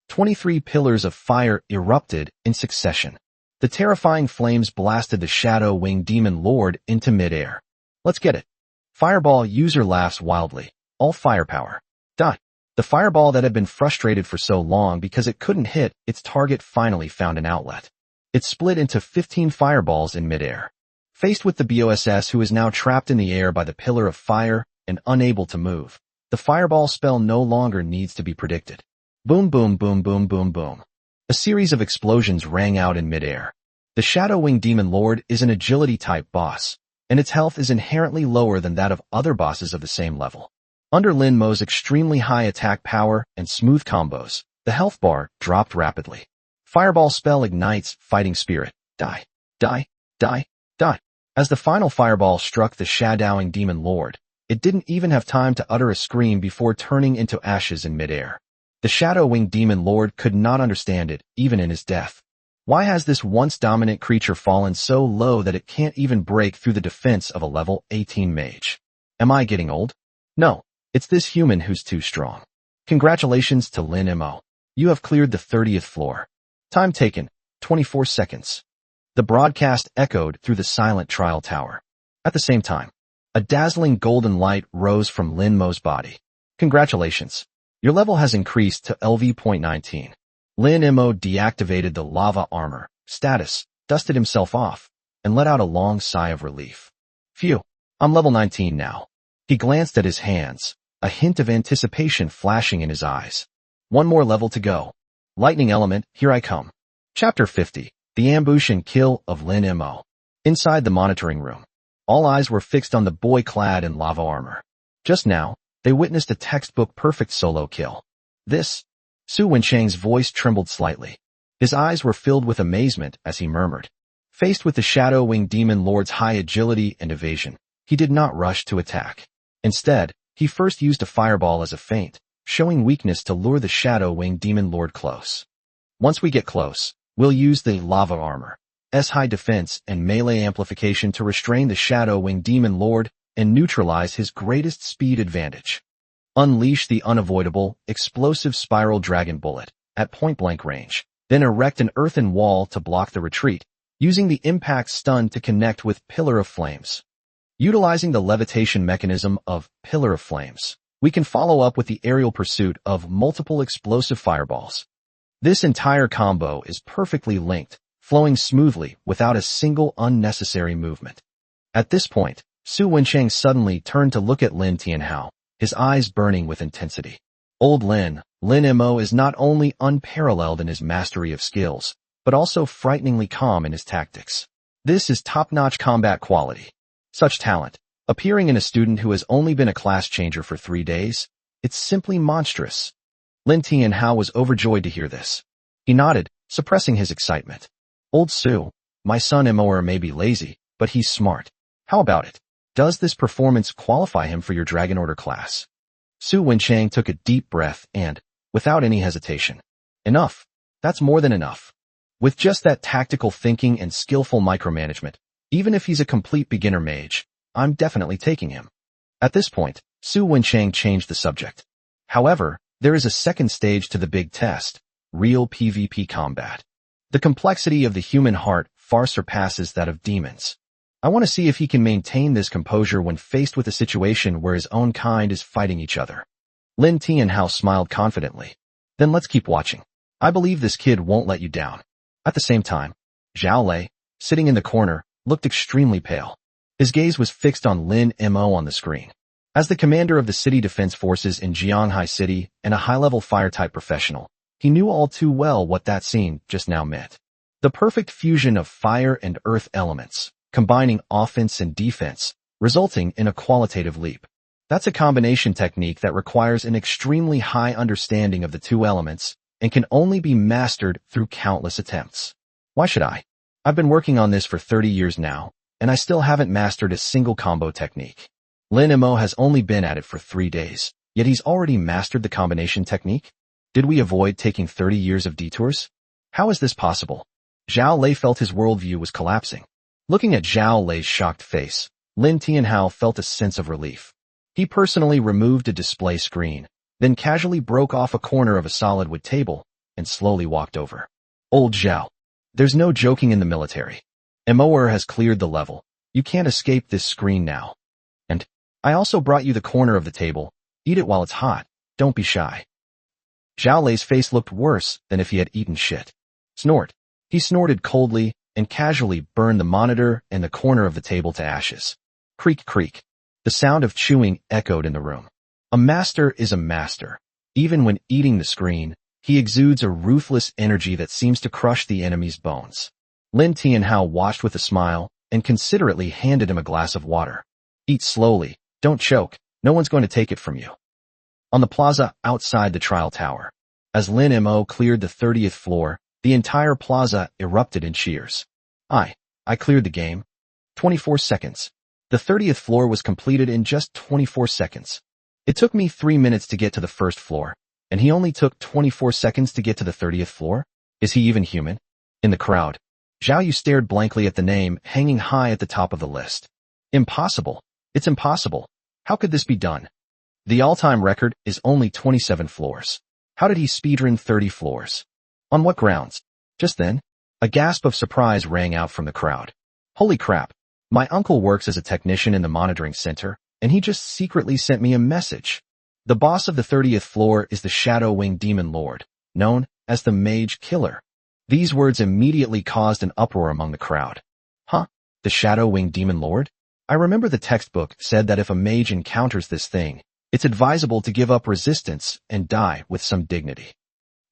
23 pillars of fire erupted in succession. The terrifying flames blasted the shadow-winged demon lord into midair. Let's get it. Fireball user laughs wildly. All firepower. Dot. The fireball that had been frustrated for so long because it couldn't hit its target finally found an outlet. It split into 15 fireballs in midair. Faced with the BOSS, who is now trapped in the air by the pillar of fire and unable to move, the fireball spell no longer needs to be predicted. Boom, boom, boom, boom, boom, boom. A series of explosions rang out in midair. The Shadow Wing Demon Lord is an agility-type boss, and its health is inherently lower than that of other bosses of the same level. Under Lin Mo's extremely high attack power and smooth combos, the health bar dropped rapidly. Fireball spell ignites Fighting Spirit. Die, die, die, die. As the final fireball struck the Shadowing Demon Lord, it didn't even have time to utter a scream before turning into ashes in midair. The Shadow Wing Demon Lord could not understand it, even in his death. Why has this once dominant creature fallen so low that it can't even break through the defense of a level 18 mage? Am I getting old? No, it's this human who's too strong. Congratulations to Lin Mo. You have cleared the 30th floor. Time taken, 24 seconds. The broadcast echoed through the silent trial tower. At the same time, a dazzling golden light rose from Lin Mo's body. Congratulations. Your level has increased to LV.19. Lin Mo deactivated the lava armor status, dusted himself off, and let out a long sigh of relief. Phew, I'm level 19 now. He glanced at his hands, a hint of anticipation flashing in his eyes. One more level to go. Lightning element, here I come. Chapter 50. The Ambush and Kill of Lin Mo. Inside the monitoring room, all eyes were fixed on the boy clad in lava armor. Just now, they witnessed a textbook-perfect solo kill. This, Su Wenchang's voice trembled slightly. His eyes were filled with amazement as he murmured. Faced with the Shadow Wing Demon Lord's high agility and evasion, he did not rush to attack. Instead, he first used a fireball as a feint, showing weakness to lure the Shadow Wing Demon Lord close. Once we get close, we'll use the lava armor, high defense and melee amplification to restrain the Shadow Wing Demon Lord and neutralize his greatest speed advantage. Unleash the unavoidable, explosive spiral dragon bullet at point-blank range, then erect an earthen wall to block the retreat, using the impact stun to connect with Pillar of Flames. Utilizing the levitation mechanism of Pillar of Flames, we can follow up with the aerial pursuit of multiple explosive fireballs. This entire combo is perfectly linked, flowing smoothly without a single unnecessary movement. At this point, Su Wenchang suddenly turned to look at Lin Tianhao, his eyes burning with intensity. Old Lin Mo is not only unparalleled in his mastery of skills, but also frighteningly calm in his tactics. This is top-notch combat quality. Such talent, appearing in a student who has only been a class changer for 3 days, it's simply monstrous. Lin Tianhao was overjoyed to hear this. He nodded, suppressing his excitement. Old Su, my son Moer may be lazy, but he's smart. How about it? Does this performance qualify him for your Dragon Order class? Su Wenchang took a deep breath and, without any hesitation, enough. That's more than enough. With just that tactical thinking and skillful micromanagement, even if he's a complete beginner mage, I'm definitely taking him. At this point, Su Wenchang changed the subject. However, there is a second stage to the big test, real PvP combat. The complexity of the human heart far surpasses that of demons. I want to see if he can maintain this composure when faced with a situation where his own kind is fighting each other. Lin Tianhao smiled confidently. Then let's keep watching. I believe this kid won't let you down. At the same time, Zhao Lei, sitting in the corner, looked extremely pale. His gaze was fixed on Lin Mo on the screen. As the commander of the city defense forces in Jianghai City and a high-level fire-type professional, he knew all too well what that scene just now meant. The perfect fusion of fire and earth elements, combining offense and defense, resulting in a qualitative leap. That's a combination technique that requires an extremely high understanding of the two elements and can only be mastered through countless attempts. Why should I? I've been working on this for 30 years now, and I still haven't mastered a single combo technique. Lin Mo has only been at it for 3 days, yet he's already mastered the combination technique? Did we avoid taking 30 years of detours? How is this possible? Zhao Lei felt his worldview was collapsing. Looking at Zhao Lei's shocked face, Lin Tianhao felt a sense of relief. He personally removed a display screen, then casually broke off a corner of a solid wood table and slowly walked over. Old Zhao, there's no joking in the military. Moer has cleared the level. You can't escape this screen now. And I also brought you the corner of the table. Eat it while it's hot. Don't be shy. Zhao Lei's face looked worse than if he had eaten shit. Snort. He snorted coldly and casually burned the monitor and the corner of the table to ashes. Creak, creak. The sound of chewing echoed in the room. A master is a master. Even when eating the screen, he exudes a ruthless energy that seems to crush the enemy's bones. Lin Tianhao watched with a smile and considerately handed him a glass of water. Eat slowly, don't choke, no one's going to take it from you. On the plaza outside the trial tower, as Lin Mo cleared the 30th floor, the entire plaza erupted in cheers. I cleared the game. 24 seconds. The 30th floor was completed in just 24 seconds. It took me 3 minutes to get to the first floor, and he only took 24 seconds to get to the 30th floor? Is he even human? In the crowd, Zhao Yu stared blankly at the name hanging high at the top of the list. Impossible. It's impossible. How could this be done? The all-time record is only 27 floors. How did he speedrun 30 floors? On what grounds? Just then, a gasp of surprise rang out from the crowd. Holy crap. My uncle works as a technician in the monitoring center, and he just secretly sent me a message. The boss of the 30th floor is the Shadow Wing Demon Lord, known as the Mage Killer. These words immediately caused an uproar among the crowd. Huh? The Shadow Wing Demon Lord? I remember the textbook said that if a mage encounters this thing, it's advisable to give up resistance and die with some dignity.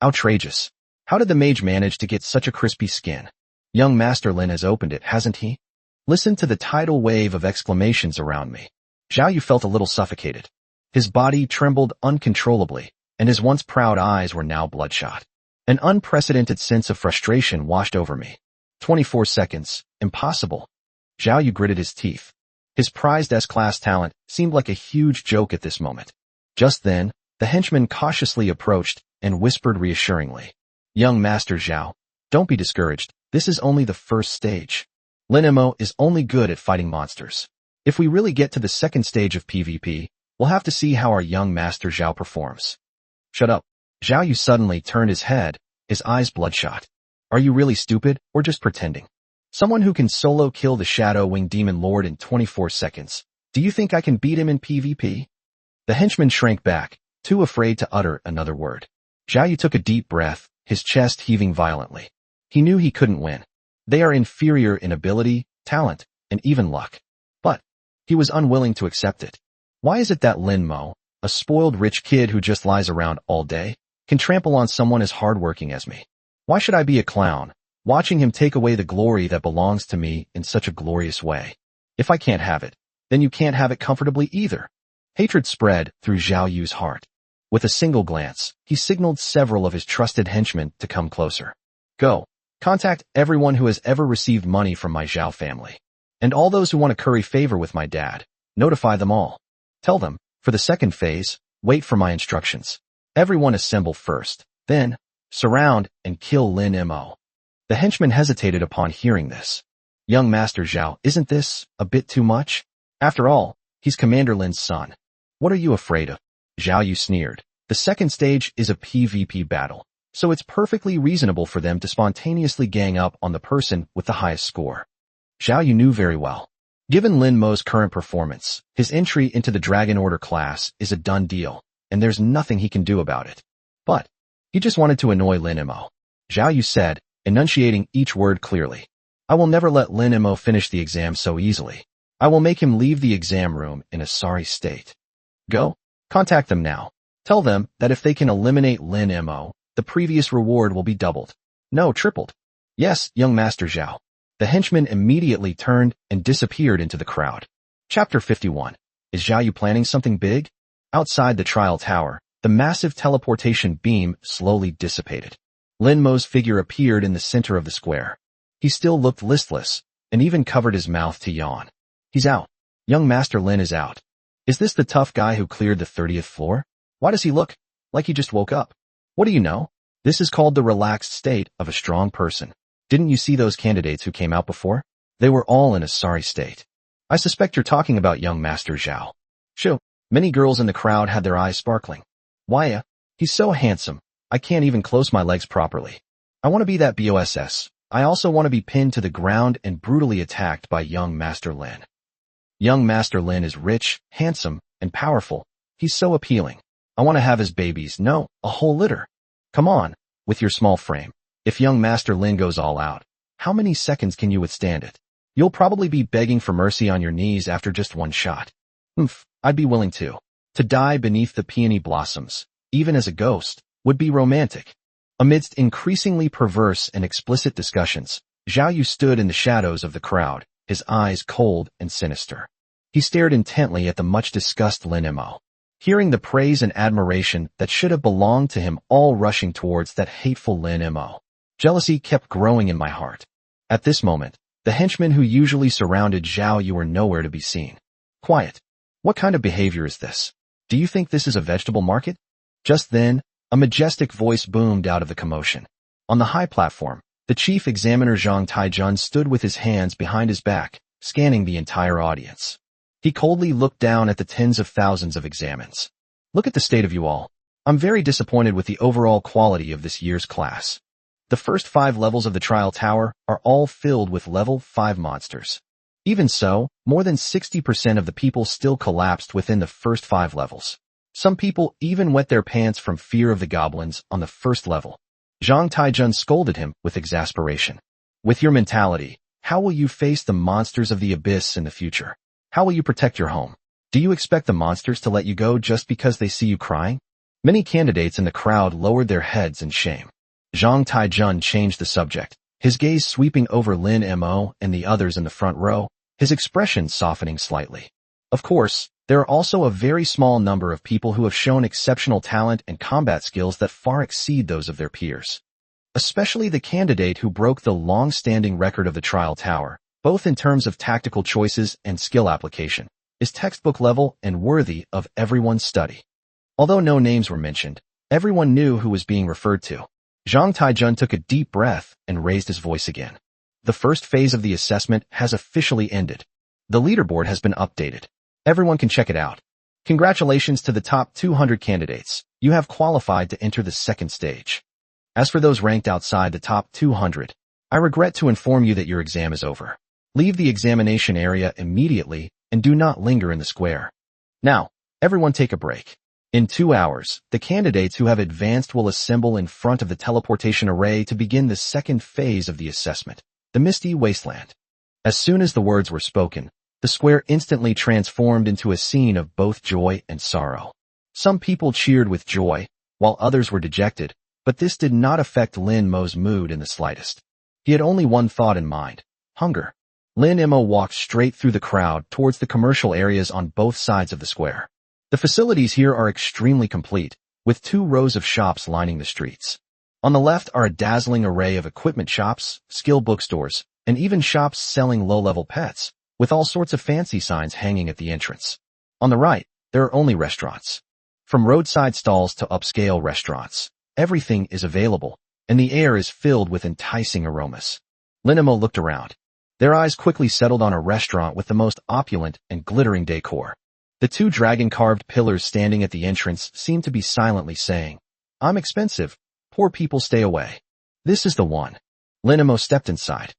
Outrageous. How did the mage manage to get such a crispy skin? Young Master Lin has opened it, hasn't he? Listen to the tidal wave of exclamations around me. Zhao Yu felt a little suffocated. His body trembled uncontrollably, and his once proud eyes were now bloodshot. An unprecedented sense of frustration washed over me. 24 seconds. Impossible. Zhao Yu gritted his teeth. His prized S-class talent seemed like a huge joke at this moment. Just then, the henchman cautiously approached and whispered reassuringly. Young Master Zhao, don't be discouraged. This is only the first stage. Lin Mo is only good at fighting monsters. If we really get to the second stage of PvP, we'll have to see how our young Master Zhao performs. Shut up. Zhao Yu suddenly turned his head, his eyes bloodshot. Are you really stupid, or just pretending? Someone who can solo kill the Shadow Wing Demon Lord in 24 seconds. Do you think I can beat him in PvP? The henchman shrank back, too afraid to utter another word. Zhao Yu took a deep breath, his chest heaving violently. He knew he couldn't win. They are inferior in ability, talent, and even luck. But he was unwilling to accept it. Why is it that Lin Mo, a spoiled rich kid who just lies around all day, can trample on someone as hardworking as me? Why should I be a clown, watching him take away the glory that belongs to me in such a glorious way? If I can't have it, then you can't have it comfortably either. Hatred spread through Zhao Yu's heart. With a single glance, he signaled several of his trusted henchmen to come closer. Go. Contact everyone who has ever received money from my Zhao family. And all those who want to curry favor with my dad. Notify them all. Tell them, for the second phase, wait for my instructions. Everyone assemble first, then, surround and kill Lin Mo. The henchman hesitated upon hearing this. Young Master Zhao, isn't this a bit too much? After all, he's Commander Lin's son. What are you afraid of? Zhao Yu sneered. The second stage is a PvP battle, so it's perfectly reasonable for them to spontaneously gang up on the person with the highest score. Zhao Yu knew very well. Given Lin Mo's current performance, his entry into the Dragon Order class is a done deal, and there's nothing he can do about it. But he just wanted to annoy Lin Mo. Zhao Yu said, enunciating each word clearly. I will never let Lin Mo finish the exam so easily. I will make him leave the exam room in a sorry state. Go. Contact them now. Tell them that if they can eliminate Lin Mo, the previous reward will be doubled. No, tripled. Yes, young Master Zhao. The henchman immediately turned and disappeared into the crowd. Chapter 51. Is Zhao Yu planning something big? Outside the trial tower, the massive teleportation beam slowly dissipated. Lin Mo's figure appeared in the center of the square. He still looked listless, and even covered his mouth to yawn. He's out. Young Master Lin is out. Is this the tough guy who cleared the 30th floor? Why does he look like he just woke up? What do you know? This is called the relaxed state of a strong person. Didn't you see those candidates who came out before? They were all in a sorry state. I suspect you're talking about young Master Zhao. Shoo. Many girls in the crowd had their eyes sparkling. Why, he's so handsome. I can't even close my legs properly. I want to be that BOSS. I also want to be pinned to the ground and brutally attacked by young Master Lin. Young Master Lin is rich, handsome, and powerful. He's so appealing. I want to have his babies. No, a whole litter. Come on, with your small frame. If young Master Lin goes all out, how many seconds can you withstand it? You'll probably be begging for mercy on your knees after just one shot. I'd be willing to. To die beneath the peony blossoms, even as a ghost, would be romantic. Amidst increasingly perverse and explicit discussions, Zhao Yu stood in the shadows of the crowd, his eyes cold and sinister. He stared intently at the much-discussed Lin Mo. Hearing the praise and admiration that should have belonged to him all rushing towards that hateful Lin Mo. Jealousy kept growing in my heart. At this moment, the henchmen who usually surrounded Zhao Yu were nowhere to be seen. Quiet. What kind of behavior is this? Do you think this is a vegetable market? Just then, a majestic voice boomed out of the commotion. On the high platform, the chief examiner Zhang Taijun stood with his hands behind his back, scanning the entire audience. He coldly looked down at the tens of thousands of examines. Look at the state of you all. I'm very disappointed with the overall quality of this year's class. The first 5 levels of the trial tower are all filled with level 5 monsters. Even so, more than 60% of the people still collapsed within the first 5 levels. Some people even wet their pants from fear of the goblins on the first level. Zhang Taijun scolded him with exasperation. With your mentality, how will you face the monsters of the abyss in the future? How will you protect your home? Do you expect the monsters to let you go just because they see you crying? Many candidates in the crowd lowered their heads in shame. Zhang Taijun changed the subject, his gaze sweeping over Lin Mo and the others in the front row, his expression softening slightly. Of course, there are also a very small number of people who have shown exceptional talent and combat skills that far exceed those of their peers. Especially the candidate who broke the long-standing record of the trial tower, both in terms of tactical choices and skill application, is textbook level and worthy of everyone's study. Although no names were mentioned, everyone knew who was being referred to. Zhang Taijun took a deep breath and raised his voice again. The first phase of the assessment has officially ended. The leaderboard has been updated. Everyone can check it out. Congratulations to the top 200 candidates. You have qualified to enter the second stage. As for those ranked outside the top 200, I regret to inform you that your exam is over. Leave the examination area immediately and do not linger in the square. Now, everyone take a break. In 2 hours, the candidates who have advanced will assemble in front of the teleportation array to begin the second phase of the assessment, the Misty Wasteland. As soon as the words were spoken, the square instantly transformed into a scene of both joy and sorrow. Some people cheered with joy, while others were dejected, but this did not affect Lin Mo's mood in the slightest. He had only one thought in mind: hunger. Lin Mo walked straight through the crowd towards the commercial areas on both sides of the square. The facilities here are extremely complete, with 2 rows of shops lining the streets. On the left are a dazzling array of equipment shops, skill bookstores, and even shops selling low-level pets, with all sorts of fancy signs hanging at the entrance. On the right, there are only restaurants. From roadside stalls to upscale restaurants, everything is available, and the air is filled with enticing aromas. Lin Mo looked around. Their eyes quickly settled on a restaurant with the most opulent and glittering decor. The 2 dragon-carved pillars standing at the entrance seemed to be silently saying, "I'm expensive. Poor people stay away." This is the one. Lin Mo stepped inside.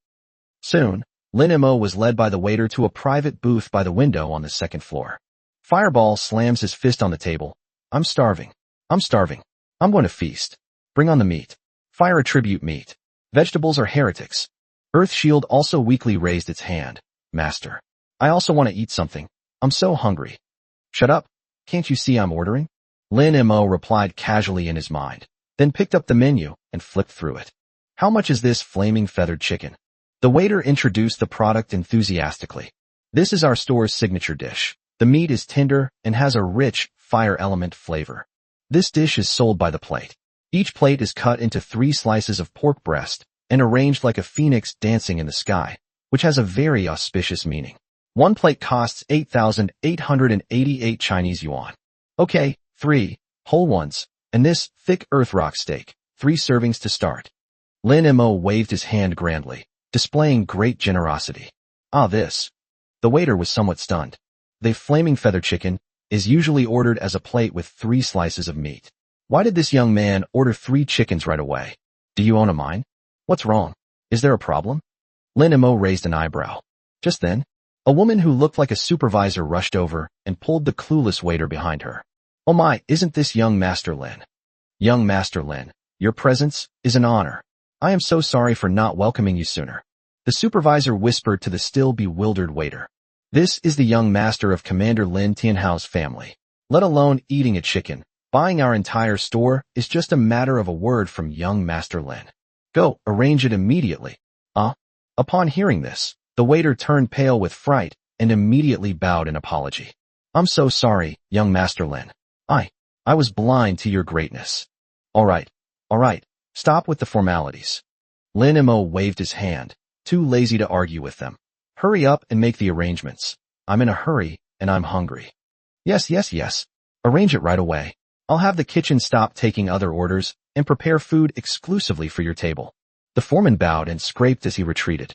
Soon, Lin Mo was led by the waiter to a private booth by the window on the second floor. Fireball slams his fist on the table. "I'm starving. I'm starving. I'm going to feast. Bring on the meat. Fire attribute meat. Vegetables are heretics." Earthshield also weakly raised its hand. "Master, I also want to eat something. I'm so hungry." "Shut up. Can't you see I'm ordering?" Lin Mo replied casually in his mind, then picked up the menu and flipped through it. "How much is this flaming feathered chicken?" The waiter introduced the product enthusiastically. "This is our store's signature dish. The meat is tender and has a rich, fire element flavor. This dish is sold by the plate. Each plate is cut into 3 slices of pork breast and arranged like a phoenix dancing in the sky, which has a very auspicious meaning. One plate costs 8,888 Chinese yuan. Okay, 3 whole ones, and this thick earth rock steak, 3 servings to start." Lin Mo waved his hand grandly, displaying great generosity. This. The waiter was somewhat stunned. The flaming feather chicken is usually ordered as a plate with 3 slices of meat. Why did this young man order 3 chickens right away? Do you own a mine? What's wrong? Is there a problem? Lin Mo raised an eyebrow. Just then, a woman who looked like a supervisor rushed over and pulled the clueless waiter behind her. "Oh my, isn't this young Master Lin?" "Young Master Lin, your presence is an honor." I am so sorry for not welcoming you sooner. The supervisor whispered to the still bewildered waiter. This is the young master of Commander Lin Tianhao's family. Let alone eating a chicken, buying our entire store is just a matter of a word from young Master Lin. Go, arrange it immediately. Upon hearing this, the waiter turned pale with fright and immediately bowed in apology. I'm so sorry, young Master Lin. I was blind to your greatness. All right, stop with the formalities. Lin Mo waved his hand, too lazy to argue with them. Hurry up and make the arrangements. I'm in a hurry, and I'm hungry. Yes. Arrange it right away. I'll have the kitchen stop taking other orders and prepare food exclusively for your table. The foreman bowed and scraped as he retreated.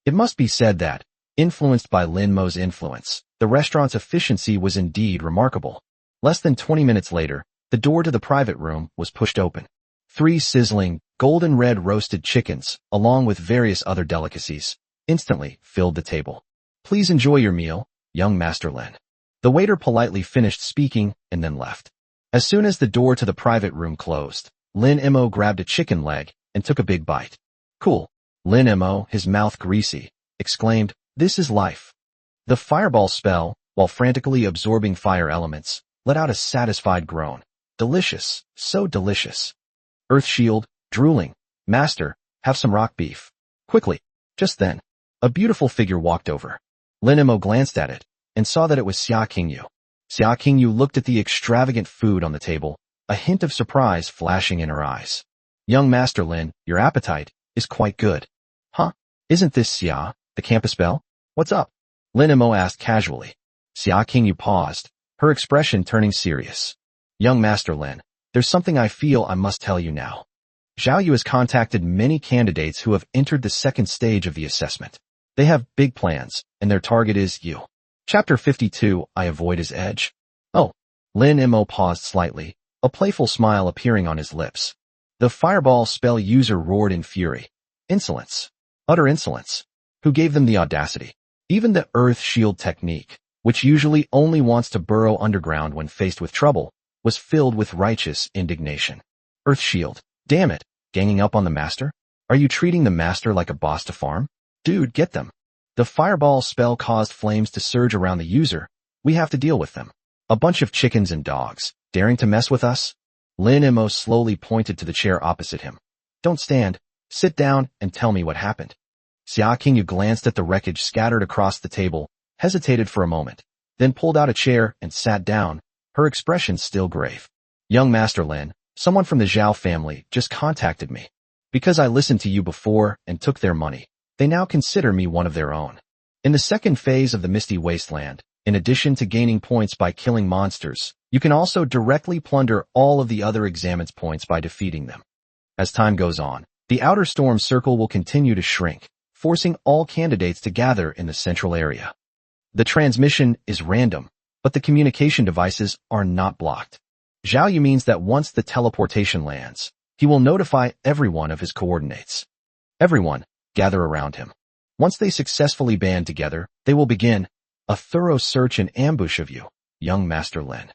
It must be said that, influenced by Lin Mo's influence, the restaurant's efficiency was indeed remarkable. Less than 20 minutes later, the door to the private room was pushed open. 3 sizzling, golden red roasted chickens, along with various other delicacies, instantly filled the table. Please enjoy your meal, young Master Lin. The waiter politely finished speaking and then left. As soon as the door to the private room closed, Lin Mo grabbed a chicken leg and took a big bite. Cool. Lin Mo, his mouth greasy, exclaimed, "This is life." The fireball spell, while frantically absorbing fire elements, let out a satisfied groan. Delicious, so delicious. Earth Shield, drooling. Master, have some rock beef. Quickly. Just then, a beautiful figure walked over. Lin Mo glanced at it and saw that it was Xia Qingyu. Xia Qingyu looked at the extravagant food on the table, a hint of surprise flashing in her eyes. Young Master Lin, your appetite is quite good. Huh? Isn't this Xia, the campus belle? What's up? Lin Mo asked casually. Xia Qingyu paused, her expression turning serious. Young Master Lin, there's something I feel I must tell you now. Zhao Yu has contacted many candidates who have entered the second stage of the assessment. They have big plans, and their target is you. Chapter 52, I avoid his edge. Oh. Lin Mo paused slightly, a playful smile appearing on his lips. The fireball spell user roared in fury. Insolence. Utter insolence. Who gave them the audacity? Even the Earth Shield technique, which usually only wants to burrow underground when faced with trouble, was filled with righteous indignation. Earth Shield. Damn it. Ganging up on the master? Are you treating the master like a boss to farm? Dude, get them. The fireball spell caused flames to surge around the user. We have to deal with them. A bunch of chickens and dogs, daring to mess with us? Lin Mo slowly pointed to the chair opposite him. Don't stand. Sit down and tell me what happened. Xia Qingyu glanced at the wreckage scattered across the table, hesitated for a moment, then pulled out a chair and sat down, her expression still grave. Young Master Lin, someone from the Zhao family just contacted me. Because I listened to you before and took their money, they now consider me one of their own. In the second phase of the Misty Wasteland, in addition to gaining points by killing monsters, you can also directly plunder all of the other examines points by defeating them. As time goes on, the outer storm circle will continue to shrink, forcing all candidates to gather in the central area. The transmission is random, but the communication devices are not blocked. Zhao Yu means that once the teleportation lands, he will notify everyone of his coordinates. Everyone, gather around him. Once they successfully band together, they will begin a thorough search and ambush of you, young Master Lin.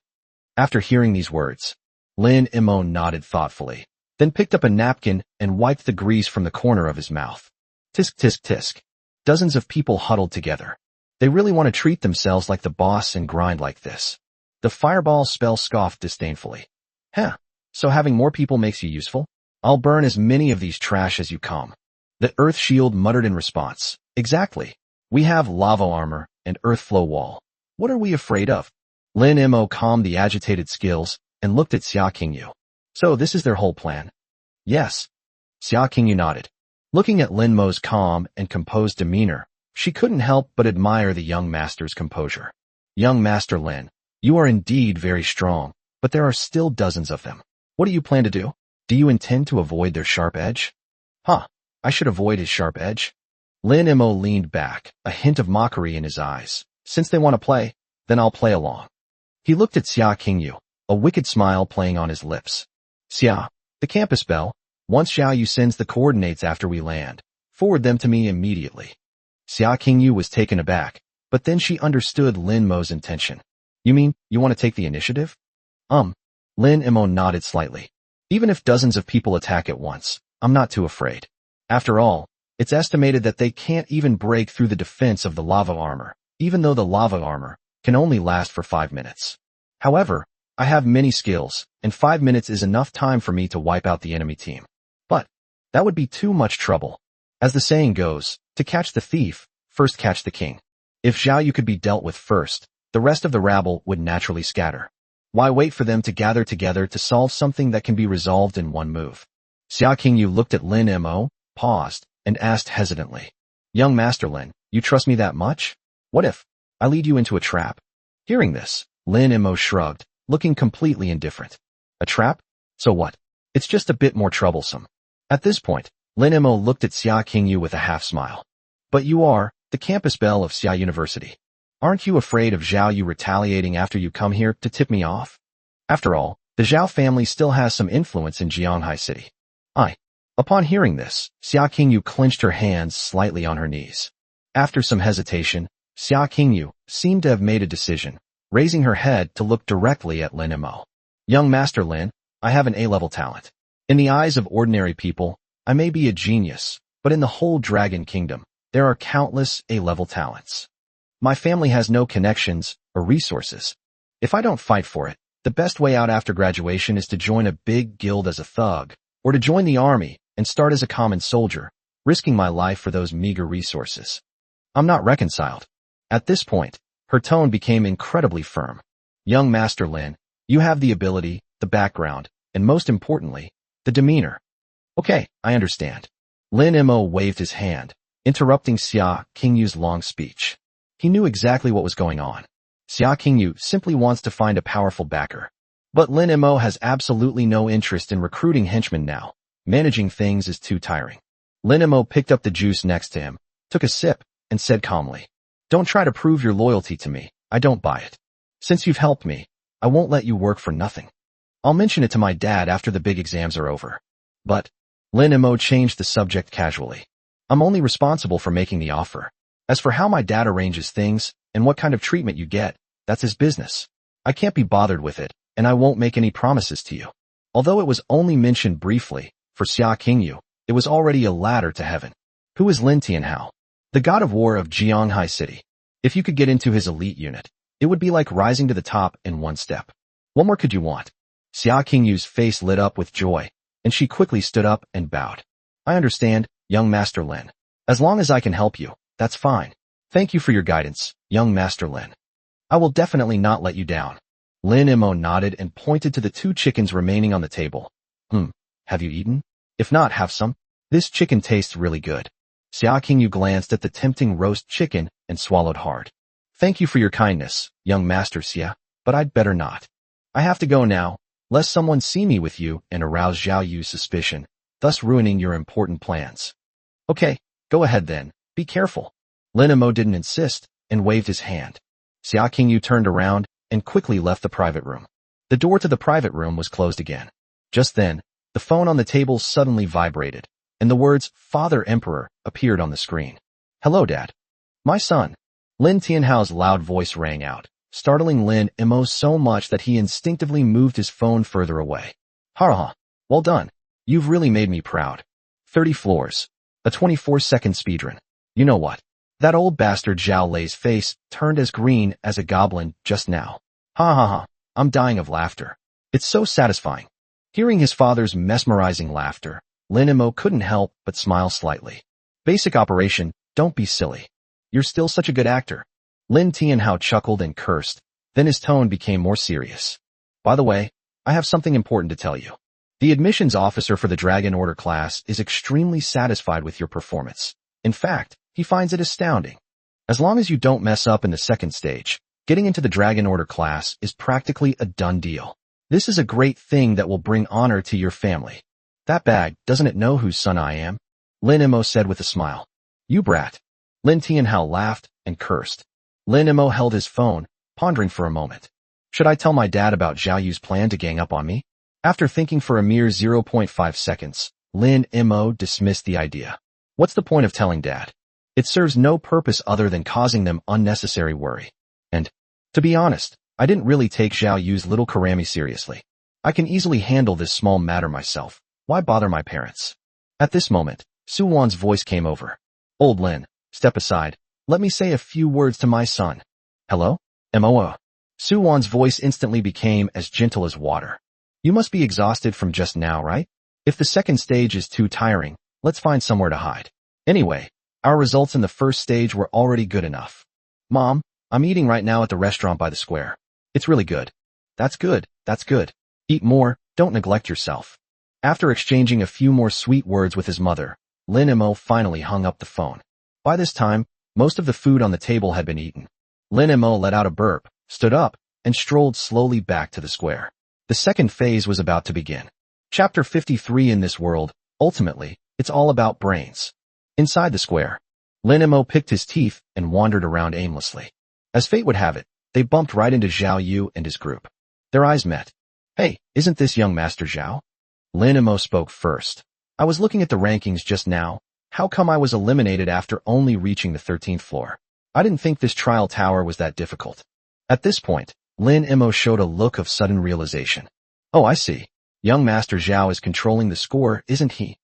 After hearing these words, Lin Mo nodded thoughtfully, then picked up a napkin and wiped the grease from the corner of his mouth. Tisk tisk tisk. Dozens of people huddled together. They really want to treat themselves like the boss and grind like this. The fireball spell scoffed disdainfully. So having more people makes you useful? I'll burn as many of these trash as you come. The Earth Shield muttered in response. Exactly. We have lava armor and earth flow wall. What are we afraid of? Lin Mo calmed the agitated skills and looked at Xia Qingyu. So this is their whole plan? Yes. Xia Qingyu nodded. Looking at Lin Mo's calm and composed demeanor, she couldn't help but admire the young master's composure. Young Master Lin, you are indeed very strong, but there are still dozens of them. What do you plan to do? Do you intend to avoid their sharp edge? I should avoid his sharp edge? Lin Mo leaned back, a hint of mockery in his eyes. Since they want to play, then I'll play along. He looked at Xia Qingyu, a wicked smile playing on his lips. Xia, the campus belle, once Zhao Yu sends the coordinates after we land, forward them to me immediately. Xia Qingyu was taken aback, but then she understood Lin Mo's intention. You mean, you want to take the initiative? Lin Mo nodded slightly. Even if dozens of people attack at once, I'm not too afraid. After all, it's estimated that they can't even break through the defense of the lava armor, even though the lava armor can only last for 5 minutes. However, I have many skills, and 5 minutes is enough time for me to wipe out the enemy team. But that would be too much trouble. As the saying goes, to catch the thief, first catch the king. If Zhao Yu could be dealt with first, the rest of the rabble would naturally scatter. Why wait for them to gather together to solve something that can be resolved in one move? Xia Qingyu looked at Lin Mo, paused, and asked hesitantly, "Young Master Lin, you trust me that much? What if I lead you into a trap?" Hearing this, Lin Mo shrugged, looking completely indifferent. A trap? So what? It's just a bit more troublesome. At this point, Lin Mo looked at Xia Qingyu with a half-smile. "But you are the campus belle of Xia University. Aren't you afraid of Zhao Yu retaliating after you come here to tip me off? After all, the Zhao family still has some influence in Jianghai City." Upon hearing this, Xia Qingyu clenched her hands slightly on her knees. After some hesitation, Xia Qingyu seemed to have made a decision, raising her head to look directly at Lin Mo. "Young Master Lin, I have an A-level talent. In the eyes of ordinary people, I may be a genius, but in the whole Dragon Kingdom, there are countless A-level talents. My family has no connections or resources. If I don't fight for it, the best way out after graduation is to join a big guild as a thug, or to join the army and start as a common soldier, risking my life for those meager resources. I'm not reconciled." At this point, her tone became incredibly firm. "Young Master Lin, you have the ability, the background, and most importantly, the demeanor. Okay, I understand." Lin Mo waved his hand, interrupting Xia Qingyu's long speech. He knew exactly what was going on. Xia Qingyu simply wants to find a powerful backer. But Lin Mo has absolutely no interest in recruiting henchmen now. Managing things is too tiring. Lin Mo picked up the juice next to him, took a sip, and said calmly, "Don't try to prove your loyalty to me. I don't buy it. Since you've helped me, I won't let you work for nothing. I'll mention it to my dad after the big exams are over." But Lin Mo changed the subject casually. "I'm only responsible for making the offer. As for how my dad arranges things and what kind of treatment you get, that's his business. I can't be bothered with it, and I won't make any promises to you." Although it was only mentioned briefly, for Xia Qingyu, it was already a ladder to heaven. Who is Lin Tianhao? The god of war of Jianghai City. If you could get into his elite unit, it would be like rising to the top in one step. What more could you want? Xia Qingyu's face lit up with joy, and she quickly stood up and bowed. "I understand, young Master Lin. As long as I can help you, that's fine. Thank you for your guidance, young Master Lin. I will definitely not let you down." Lin Mo nodded and pointed to the 2 chickens remaining on the table. Have you eaten? If not, have some. This chicken tastes really good." Xia Qingyu glanced at the tempting roast chicken and swallowed hard. "Thank you for your kindness, young Master Xia, but I'd better not. I have to go now, lest someone see me with you and arouse Zhao Yu's suspicion, thus ruining your important plans." "Okay, go ahead then. Be careful." Lin Mo didn't insist and waved his hand. Xia Qingyu turned around and quickly left the private room. The door to the private room was closed again. Just then, the phone on the table suddenly vibrated, and the words "Father Emperor" appeared on the screen. "Hello, Dad." "My son." Lin Tianhao's loud voice rang out, startling Lin Mo so much that he instinctively moved his phone further away. "Ha, well done. You've really made me proud. 30 floors. A 24-second speedrun. You know what? That old bastard Zhao Lei's face turned as green as a goblin just now. Ha. I'm dying of laughter. It's so satisfying." Hearing his father's mesmerizing laughter, Lin Mo couldn't help but smile slightly. "Basic operation, don't be silly. You're still such a good actor." Lin Tianhao chuckled and cursed, then his tone became more serious. "By the way, I have something important to tell you. The admissions officer for the Dragon Order class is extremely satisfied with your performance. In fact, he finds it astounding. As long as you don't mess up in the second stage, getting into the Dragon Order class is practically a done deal. This is a great thing that will bring honor to your family. That bag, doesn't it know whose son I am?" Lin Mo said with a smile. "You brat." Lin Tianhao laughed and cursed. Lin Mo held his phone, pondering for a moment. Should I tell my dad about Zhao Yu's plan to gang up on me? After thinking for a mere 0.5 seconds, Lin Mo dismissed the idea. What's the point of telling Dad? It serves no purpose other than causing them unnecessary worry. And, to be honest, I didn't really take Zhao Yu's little Karami seriously. I can easily handle this small matter myself. Why bother my parents? At this moment, Su Wan's voice came over. Old Lin, step aside. Let me say a few words to my son. Hello? Moa. Su Wan's voice instantly became as gentle as water. You must be exhausted from just now, right? If the second stage is too tiring, let's find somewhere to hide. Anyway, our results in the first stage were already good enough. Mom, I'm eating right now at the restaurant by the square. It's really good. That's good, that's good. Eat more, don't neglect yourself. After exchanging a few more sweet words with his mother, Lin Mo finally hung up the phone. By this time, most of the food on the table had been eaten. Lin Mo let out a burp, stood up, and strolled slowly back to the square. The second phase was about to begin. Chapter 53 in this world, ultimately, it's all about brains. Inside the square, Lin Mo picked his teeth and wandered around aimlessly. As fate would have it, they bumped right into Zhao Yu and his group. Their eyes met. Hey, isn't this young Master Zhao? Lin Mo spoke first. I was looking at the rankings just now. How come I was eliminated after only reaching the 13th floor? I didn't think this trial tower was that difficult. At this point, Lin Mo showed a look of sudden realization. Oh, I see. Young Master Zhao is controlling the score, isn't he?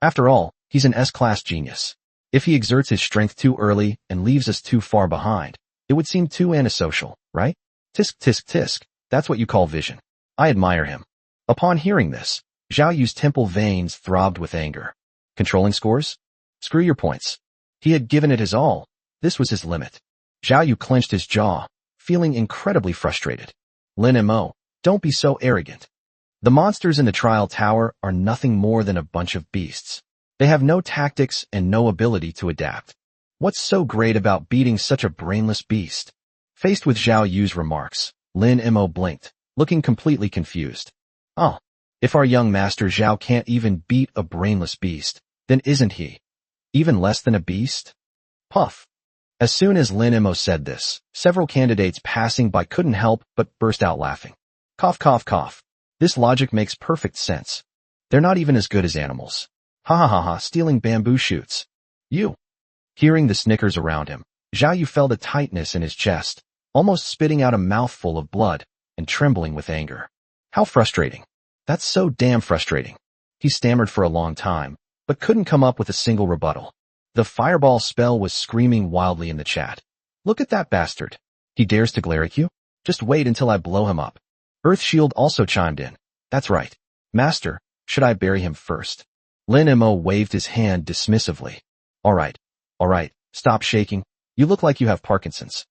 After all, he's an S-class genius. If he exerts his strength too early and leaves us too far behind, it would seem too antisocial, right? Tisk tisk tisk, that's what you call vision. I admire him. Upon hearing this, Zhao Yu's temple veins throbbed with anger. Controlling scores? Screw your points. He had given it his all. This was his limit. Zhao Yu clenched his jaw, feeling incredibly frustrated. Lin Mo, don't be so arrogant. The monsters in the trial tower are nothing more than a bunch of beasts. They have no tactics and no ability to adapt. What's so great about beating such a brainless beast? Faced with Zhao Yu's remarks, Lin Mo blinked, looking completely confused. Oh, if our young Master Zhao can't even beat a brainless beast, then isn't he even less than a beast? Puff. As soon as Lin Mo said this, several candidates passing by couldn't help but burst out laughing. Cough cough cough. This logic makes perfect sense. They're not even as good as animals. Ha ha ha ha, stealing bamboo shoots. You. Hearing the snickers around him, Zhao Yu felt a tightness in his chest, almost spitting out a mouthful of blood, and trembling with anger. How frustrating. That's so damn frustrating. He stammered for a long time, but couldn't come up with a single rebuttal. The fireball spell was screaming wildly in the chat. Look at that bastard. He dares to glare at you? Just wait until I blow him up. Earthshield also chimed in. That's right. Master, should I bury him first? Lin Mo waved his hand dismissively. All right, stop shaking. You look like you have Parkinson's.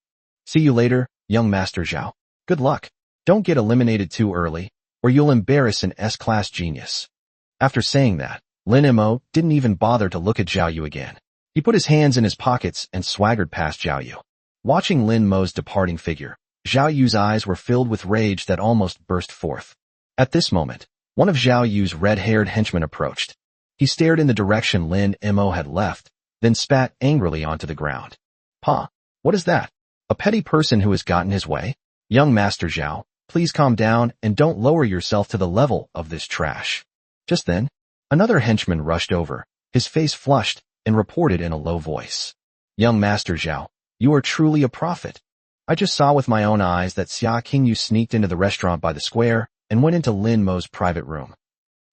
See you later, young Master Zhao. Good luck. Don't get eliminated too early, or you'll embarrass an S-class genius. After saying that, Lin Mo didn't even bother to look at Zhao Yu again. He put his hands in his pockets and swaggered past Zhao Yu. Watching Lin Mo's departing figure, Zhao Yu's eyes were filled with rage that almost burst forth. At this moment, one of Zhao Yu's red-haired henchmen approached. He stared in the direction Lin Mo had left, then spat angrily onto the ground. Pa, what is that? A petty person who has gotten his way? Young Master Zhao, please calm down and don't lower yourself to the level of this trash. Just then, another henchman rushed over, his face flushed, and reported in a low voice. Young Master Zhao, you are truly a prophet. I just saw with my own eyes that Xia Qingyu sneaked into the restaurant by the square and went into Lin Mo's private room.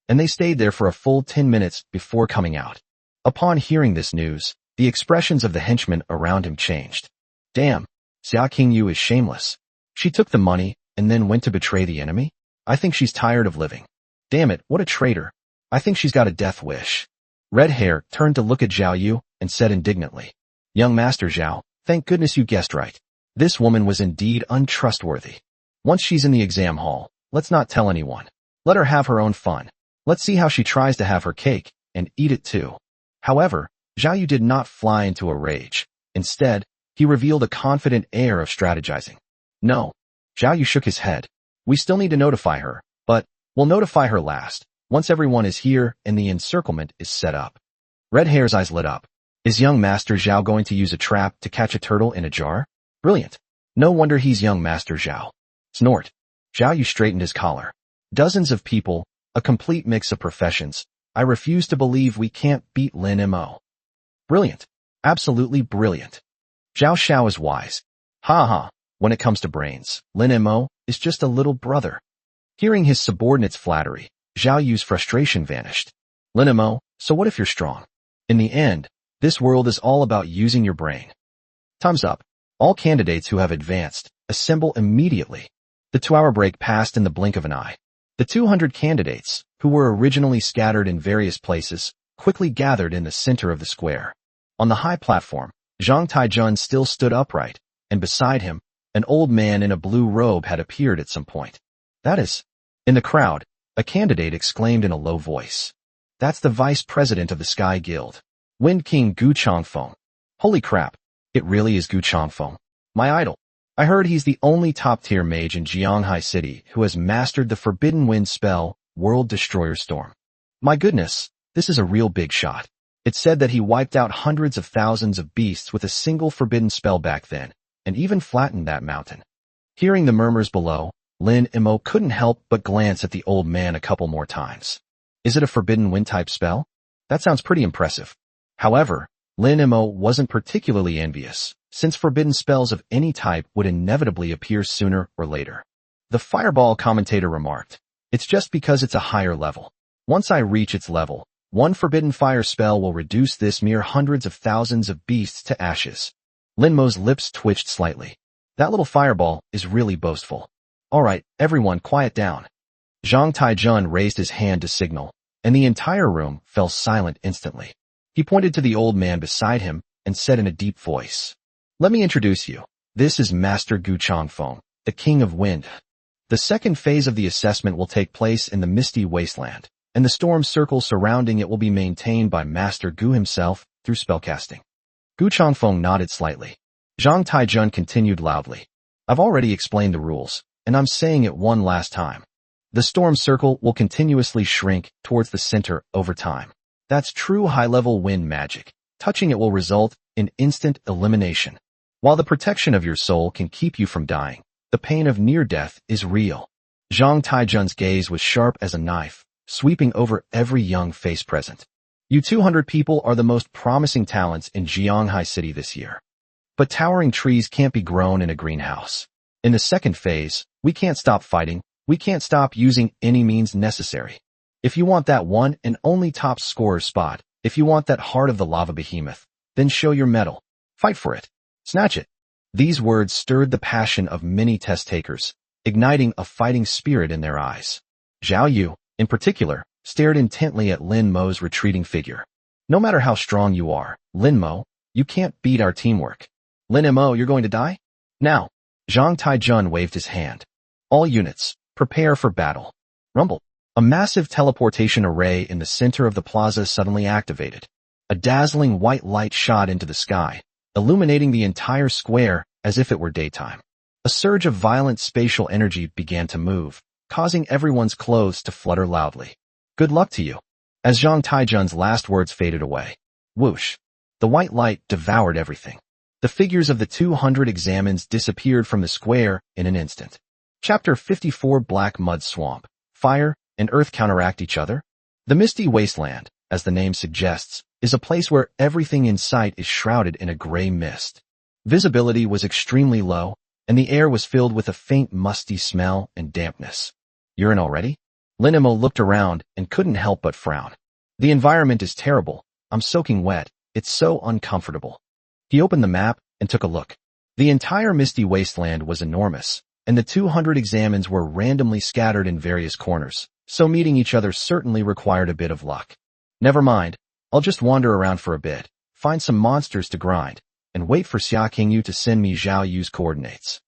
And they stayed there for a full 10 minutes before coming out. Upon hearing this news, the expressions of the henchmen around him changed. Damn, Xia Qingyu is shameless. She took the money and then went to betray the enemy? I think she's tired of living. Damn it, what a traitor. I think she's got a death wish. Red Hair turned to look at Zhao Yu and said indignantly, Young Master Zhao, thank goodness you guessed right. This woman was indeed untrustworthy. Once she's in the exam hall, let's not tell anyone. Let her have her own fun. Let's see how she tries to have her cake and eat it too. However, Zhao Yu did not fly into a rage. Instead, he revealed a confident air of strategizing. No. Zhao Yu shook his head. We still need to notify her, but we'll notify her last, once everyone is here and the encirclement is set up. Red Hair's eyes lit up. Is young Master Zhao going to use a trap to catch a turtle in a jar? Brilliant. No wonder he's young Master Zhao. Snort. Zhao Yu straightened his collar. Dozens of people, a complete mix of professions. I refuse to believe we can't beat Lin Mo. Brilliant. Absolutely brilliant. Zhao Xiao is wise. Ha ha. When it comes to brains, Lin Mo is just a little brother. Hearing his subordinate's flattery, Zhao Yu's frustration vanished. Lin Mo, So what if you're strong? In the end, this world is all about using your brain. Time's up. All candidates who have advanced, assemble immediately. The 2-hour break passed in the blink of an eye. The 200 candidates, who were originally scattered in various places, quickly gathered in the center of the square. On the high platform, Zhang Taijun still stood upright, and beside him, an old man in a blue robe had appeared at some point. That is. In the crowd, a candidate exclaimed in a low voice. That's the vice president of the Sky Guild, Wind King Gu Changfeng. Holy crap, it really is Gu Changfeng, my idol. I heard he's the only top-tier mage in Jianghai City who has mastered the Forbidden Wind spell, World Destroyer Storm. My goodness, this is a real big shot. It's said that he wiped out hundreds of thousands of beasts with a single forbidden spell back then, and even flattened that mountain. Hearing the murmurs below, Lin Imo couldn't help but glance at the old man a couple more times. Is it a Forbidden Wind type spell? That sounds pretty impressive. However, Lin Imo wasn't particularly envious, since forbidden spells of any type would inevitably appear sooner or later. The Fireball commentator remarked, it's just because it's a higher level. Once I reach its level, one forbidden fire spell will reduce this mere hundreds of thousands of beasts to ashes. Lin Mo's lips twitched slightly. That little fireball is really boastful. Alright, everyone quiet down. Zhang Taijun raised his hand to signal, and the entire room fell silent instantly. He pointed to the old man beside him and said in a deep voice, let me introduce you. This is Master Gu Changfeng, the King of Wind. The second phase of the assessment will take place in the Misty Wasteland, and the storm circle surrounding it will be maintained by Master Gu himself through spellcasting. Gu Changfeng nodded slightly. Zhang Taijun continued loudly. I've already explained the rules, and I'm saying it one last time. The storm circle will continuously shrink towards the center over time. That's true high-level wind magic. Touching it will result in instant elimination. While the protection of your soul can keep you from dying, the pain of near death is real. Zhang Taijun's gaze was sharp as a knife, sweeping over every young face present. You 200 people are the most promising talents in Jianghai City this year. But towering trees can't be grown in a greenhouse. In the second phase, we can't stop fighting, we can't stop using any means necessary. If you want that one and only top scorer spot, if you want that heart of the lava behemoth, then show your mettle. Fight for it. Snatch it. These words stirred the passion of many test takers, igniting a fighting spirit in their eyes. Zhao Yu, in particular, stared intently at Lin Mo's retreating figure. No matter how strong you are, Lin Mo, you can't beat our teamwork. Lin Mo, you're going to die? Now. Zhang Taijun waved his hand. All units, prepare for battle. Rumble. A massive teleportation array in the center of the plaza suddenly activated. A dazzling white light shot into the sky, illuminating the entire square as if it were daytime. A surge of violent spatial energy began to move, causing everyone's clothes to flutter loudly. Good luck to you. As Zhang Taijun's last words faded away. Whoosh. The white light devoured everything. The figures of the 200 examines disappeared from the square in an instant. Chapter 54 Black Mud Swamp. Fire and earth counteract each other? The Misty Wasteland, as the name suggests, is a place where everything in sight is shrouded in a gray mist. Visibility was extremely low, and the air was filled with a faint musty smell and dampness. You're in already? Lin Imo looked around and couldn't help but frown. The environment is terrible. I'm soaking wet. It's so uncomfortable. He opened the map and took a look. The entire Misty Wasteland was enormous, and the 200 examines were randomly scattered in various corners, so meeting each other certainly required a bit of luck. Never mind, I'll just wander around for a bit, find some monsters to grind, and wait for Xia Qingyu to send me Zhao Yu's coordinates.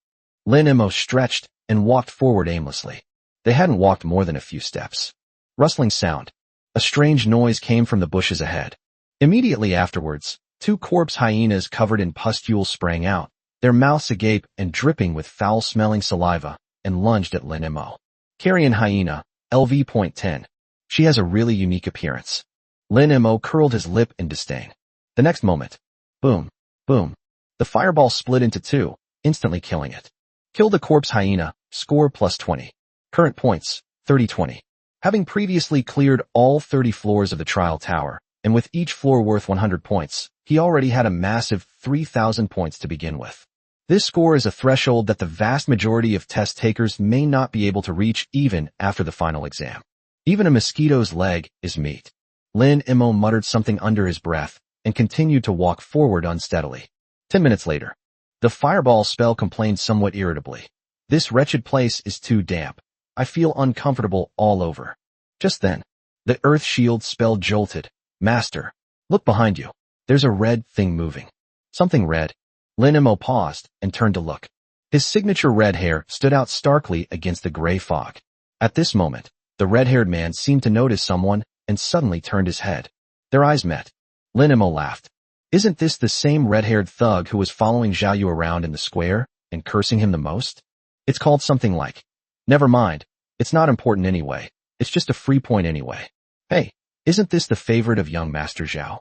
Lin Imo stretched and walked forward aimlessly. They hadn't walked more than a few steps. Rustling sound. A strange noise came from the bushes ahead. Immediately afterwards, 2 corpse hyenas covered in pustules sprang out, their mouths agape and dripping with foul-smelling saliva, and lunged at Lin Imo. Carrion hyena, LV.10. She has a really unique appearance. Lin Imo curled his lip in disdain. The next moment, boom, boom. The fireball split into 2, instantly killing it. Kill the corpse hyena, score +20. Current points, 30-20. Having previously cleared all 30 floors of the trial tower, and with each floor worth 100 points, he already had a massive 3,000 points to begin with. This score is a threshold that the vast majority of test takers may not be able to reach even after the final exam. Even a mosquito's leg is meat. Lin Imo muttered something under his breath and continued to walk forward unsteadily. 10 minutes later, the fireball spell complained somewhat irritably. This wretched place is too damp. I feel uncomfortable all over. Just then, the earth shield spell jolted. Master, look behind you. There's a red thing moving. Something red. Lin Imo paused and turned to look. His signature red hair stood out starkly against the gray fog. At this moment, the red-haired man seemed to notice someone and suddenly turned his head. Their eyes met. Lin Imo laughed. Isn't this the same red-haired thug who was following Zhao Yu around in the square and cursing him the most? It's called something like, never mind, it's not important anyway, it's just a free point anyway. Hey, isn't this the favorite of young Master Zhao?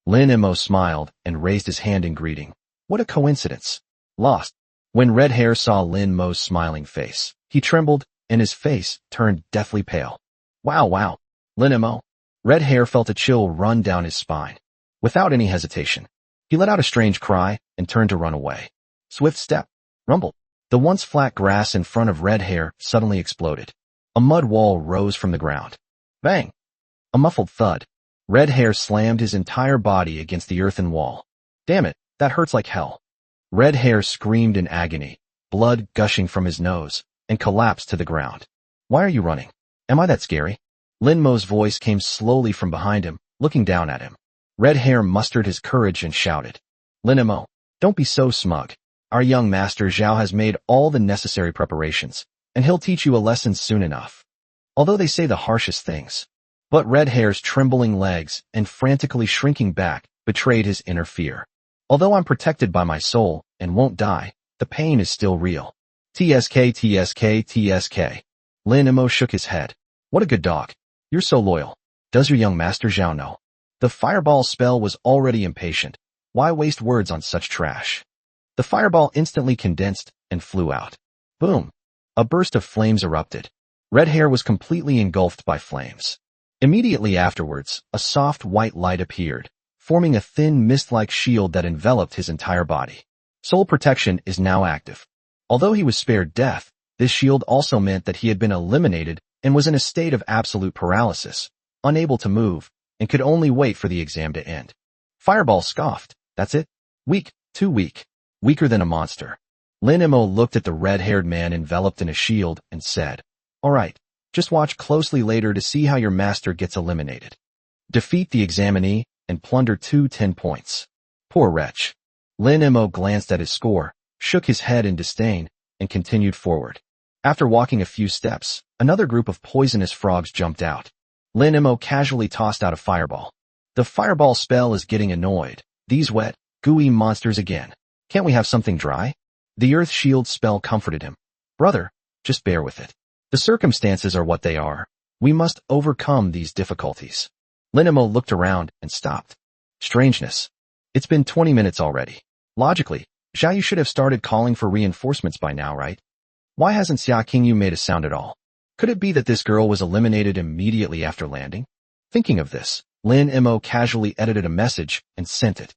Lin Imo smiled and raised his hand in greeting. What a coincidence. Lost. When Red Hair saw Lin Mo's smiling face, he trembled and his face turned deathly pale. Wow. Lin Imo. Red Hair felt a chill run down his spine. Without any hesitation, he let out a strange cry and turned to run away. Swift step. Rumble. The once flat grass in front of Red Hair suddenly exploded. A mud wall rose from the ground. Bang! A muffled thud. Red Hair slammed his entire body against the earthen wall. Damn it, that hurts like hell. Red Hair screamed in agony, blood gushing from his nose, and collapsed to the ground. Why are you running? Am I that scary? Lin Mo's voice came slowly from behind him, looking down at him. Red Hair mustered his courage and shouted. Lin Imo, don't be so smug. Our young master Zhao has made all the necessary preparations, and he'll teach you a lesson soon enough. Although they say the harshest things. But Red Hair's trembling legs and frantically shrinking back betrayed his inner fear. Although I'm protected by my soul and won't die, the pain is still real. TSK. Lin Imo shook his head. What a good dog. You're so loyal. Does your young master Zhao know? The fireball spell was already impatient. Why waste words on such trash? The fireball instantly condensed and flew out. Boom. A burst of flames erupted. Red Hair was completely engulfed by flames. Immediately afterwards, a soft white light appeared, forming a thin mist-like shield that enveloped his entire body. Soul protection is now active. Although he was spared death, this shield also meant that he had been eliminated and was in a state of absolute paralysis, unable to move, and could only wait for the exam to end. Fireball scoffed. That's it? Weak, too weak. Weaker than a monster. Lin Imo looked at the red-haired man enveloped in a shield and said, All right, just watch closely later to see how your master gets eliminated. Defeat the examinee and plunder 10 points. Poor wretch. Lin Imo glanced at his score, shook his head in disdain, and continued forward. After walking a few steps, another group of poisonous frogs jumped out. Lin Imo casually tossed out a fireball. The fireball spell is getting annoyed. These wet, gooey monsters again. Can't we have something dry? The earth shield spell comforted him. Brother, just bear with it. The circumstances are what they are. We must overcome these difficulties. Lin Imo looked around and stopped. Strangeness. It's been 20 minutes already. Logically, Zhao Yu should have started calling for reinforcements by now, right? Why hasn't Xia Qingyu made a sound at all? Could it be that this girl was eliminated immediately after landing? Thinking of this, Lin Imo casually edited a message and sent it.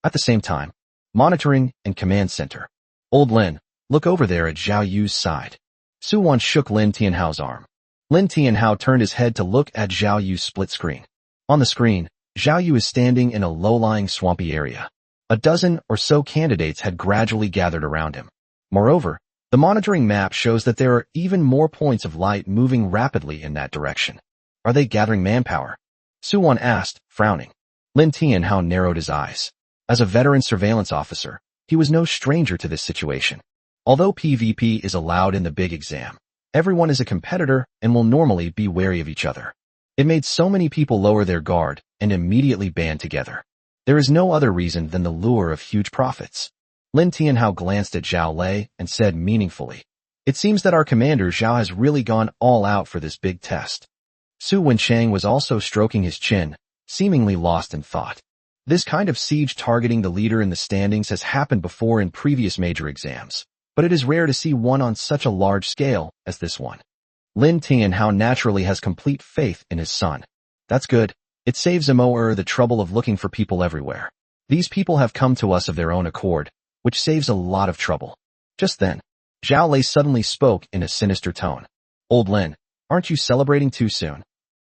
At the same time, Monitoring and Command Center. Old Lin, look over there at Zhao Yu's side. Su Wan shook Lin Tianhao's arm. Lin Tianhao turned his head to look at Zhao Yu's split screen. On the screen, Zhao Yu is standing in a low-lying swampy area. A dozen or so candidates had gradually gathered around him. Moreover, the monitoring map shows that there are even more points of light moving rapidly in that direction. Are they gathering manpower? Su Wan asked, frowning. Lin Tianhao narrowed his eyes. As a veteran surveillance officer, he was no stranger to this situation. Although PvP is allowed in the big exam, everyone is a competitor and will normally be wary of each other. It made so many people lower their guard and immediately band together. There is no other reason than the lure of huge profits. Lin Tianhao glanced at Zhao Lei and said meaningfully, It seems that our commander Zhao has really gone all out for this big test. Su Wenchang was also stroking his chin, seemingly lost in thought. This kind of siege targeting the leader in the standings has happened before in previous major exams, but it is rare to see one on such a large scale as this one. Lin Tianhao naturally has complete faith in his son. That's good. It saves Imo the trouble of looking for people everywhere. These people have come to us of their own accord, which saves a lot of trouble. Just then, Zhao Lei suddenly spoke in a sinister tone. Old Lin, aren't you celebrating too soon?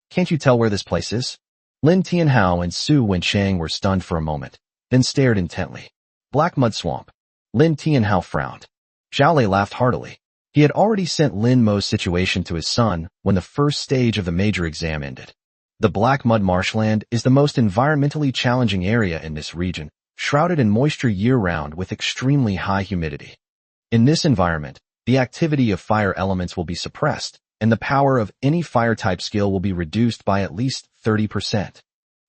Can't you tell where this place is? Lin Tianhao and Su Wenchang were stunned for a moment, then stared intently. Black mud swamp. Lin Tianhao frowned. Zhao Lei laughed heartily. He had already sent Lin Mo's situation to his son when the first stage of the major exam ended. The black mud marshland is the most environmentally challenging area in this region, shrouded in moisture year-round with extremely high humidity. In this environment, the activity of fire elements will be suppressed, and the power of any fire-type skill will be reduced by at least 30%.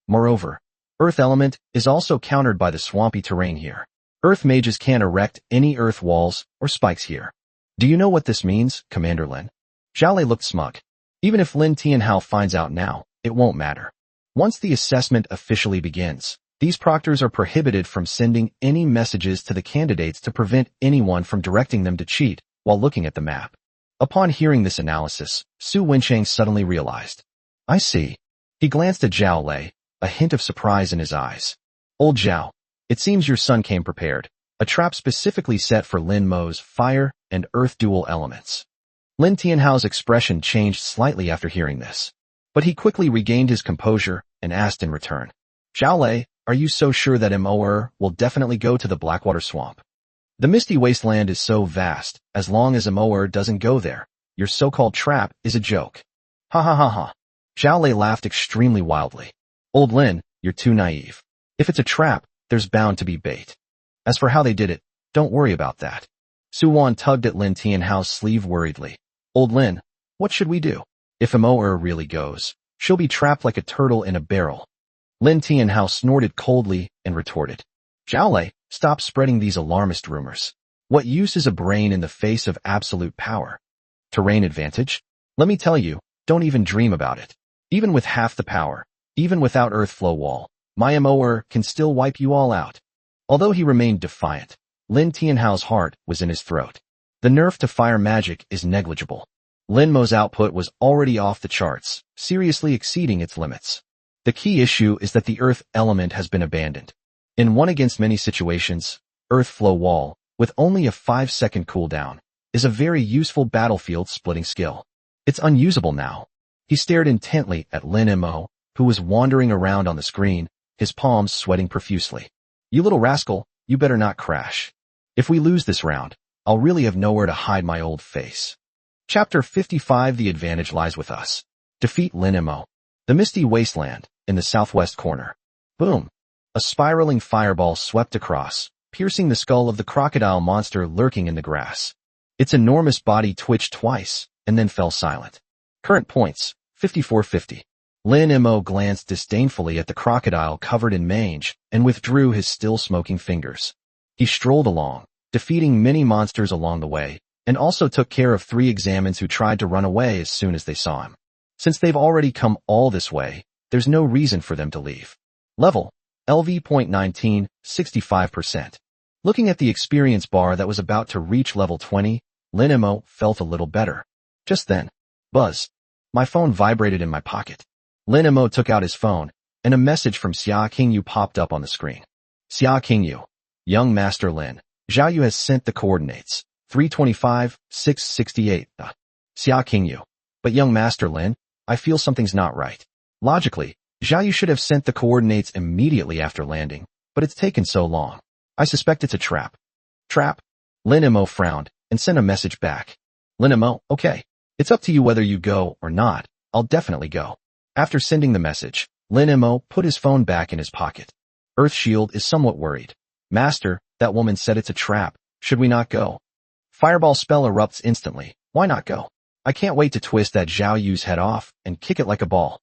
Moreover, earth element is also countered by the swampy terrain here. Earth mages can't erect any earth walls or spikes here. Do you know what this means, Commander Lin? Zhao Lei looked smug. Even if Lin Tianhao finds out now, it won't matter. Once the assessment officially begins, these proctors are prohibited from sending any messages to the candidates to prevent anyone from directing them to cheat while looking at the map. Upon hearing this analysis, Su Wenchang suddenly realized. I see. He glanced at Zhao Lei, a hint of surprise in his eyes. Old Zhao, it seems your son came prepared. A trap specifically set for Lin Mo's fire and earth dual elements. Lin Tianhao's expression changed slightly after hearing this, but he quickly regained his composure and asked in return. Zhao Lei, are you so sure that Mo will definitely go to the Blackwater Swamp? The Misty Wasteland is so vast, as long as Mo doesn't go there, your so-called trap is a joke. Ha ha ha ha. Zhao Lei laughed extremely wildly. Old Lin, you're too naive. If it's a trap, there's bound to be bait. As for how they did it, don't worry about that. Su Wan tugged at Lin Tianhao's sleeve worriedly. Old Lin, what should we do? If Mo really goes, she'll be trapped like a turtle in a barrel. Lin Tianhao snorted coldly and retorted. Zhao Lei, stop spreading these alarmist rumors. What use is a brain in the face of absolute power? Terrain advantage? Let me tell you, don't even dream about it. Even with half the power, even without Earth Flow Wall, my Mo can still wipe you all out. Although he remained defiant, Lin Tianhao's heart was in his throat. The nerf to fire magic is negligible. Lin Mo's output was already off the charts, seriously exceeding its limits. The key issue is that the earth element has been abandoned. In one against many situations, Earth Flow Wall, with only a 5-second cooldown, is a very useful battlefield splitting skill. It's unusable now. He stared intently at Lin Mo, who was wandering around on the screen, his palms sweating profusely. You little rascal, you better not crash. If we lose this round, I'll really have nowhere to hide my old face. Chapter 55. The advantage lies with us. Defeat Lin Mo. The Misty Wasteland, in the southwest corner. Boom. A spiraling fireball swept across, piercing the skull of the crocodile monster lurking in the grass. Its enormous body twitched twice, and then fell silent. Current points, 5450. Lin Mo glanced disdainfully at the crocodile covered in mange and withdrew his still-smoking fingers. He strolled along, defeating many monsters along the way, and also took care of 3 examines who tried to run away as soon as they saw him. Since they've already come all this way, there's no reason for them to leave. Level, LV.19, 65%. Looking at the experience bar that was about to reach level 20, Lin Mo felt a little better. Just then, buzz. My phone vibrated in my pocket. Lin Mo took out his phone, and a message from Xia Qingyu popped up on the screen. Xia Qingyu. Young Master Lin. Zhao Yu has sent the coordinates. 325, 668. Xia Qingyu. But young Master Lin, I feel something's not right. Logically, Zhao Yu should have sent the coordinates immediately after landing, but it's taken so long. I suspect it's a trap. Trap? Lin Mo frowned, and sent a message back. Lin Mo, okay. It's up to you whether you go or not. I'll definitely go. After sending the message, Lin Mo put his phone back in his pocket. Earthshield is somewhat worried. Master, that woman said it's a trap. Should we not go? Fireball spell erupts instantly. Why not go? I can't wait to twist that Zhao Yu's head off and kick it like a ball.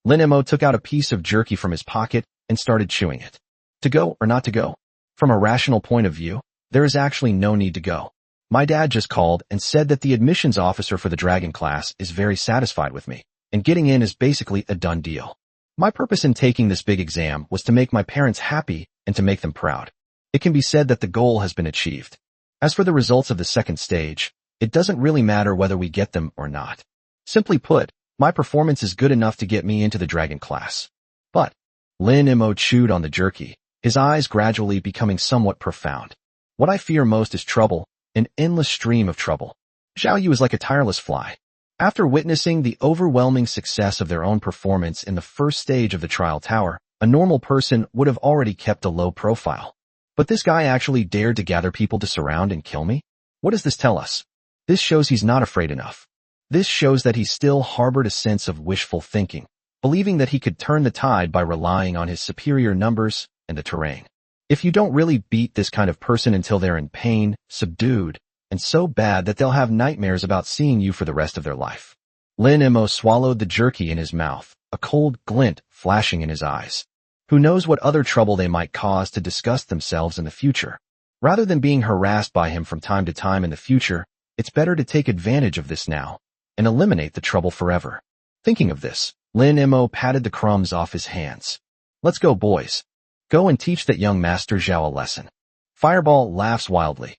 Lin Mo took out a piece of jerky from his pocket and started chewing it. To go or not to go? From a rational point of view, there is actually no need to go. My dad just called and said that the admissions officer for the dragon class is very satisfied with me, and getting in is basically a done deal. My purpose in taking this big exam was to make my parents happy and to make them proud. It can be said that the goal has been achieved. As for the results of the second stage, it doesn't really matter whether we get them or not. Simply put, my performance is good enough to get me into the dragon class. But, Lin Mo chewed on the jerky, his eyes gradually becoming somewhat profound. What I fear most is trouble, an endless stream of trouble. Zhao Yu is like a tireless fly. After witnessing the overwhelming success of their own performance in the first stage of the trial tower, a normal person would have already kept a low profile. But this guy actually dared to gather people to surround and kill me? What does this tell us? This shows he's not afraid enough. This shows that he still harbored a sense of wishful thinking, believing that he could turn the tide by relying on his superior numbers and the terrain. If you don't really beat this kind of person until they're in pain, subdued, and so bad that they'll have nightmares about seeing you for the rest of their life. Lin Mo swallowed the jerky in his mouth, a cold glint flashing in his eyes. Who knows what other trouble they might cause to disgust themselves in the future? Rather than being harassed by him from time to time in the future, it's better to take advantage of this now and eliminate the trouble forever. Thinking of this, Lin Mo patted the crumbs off his hands. Let's go, boys. Go and teach that young Master Zhao a lesson. Fireball laughs wildly.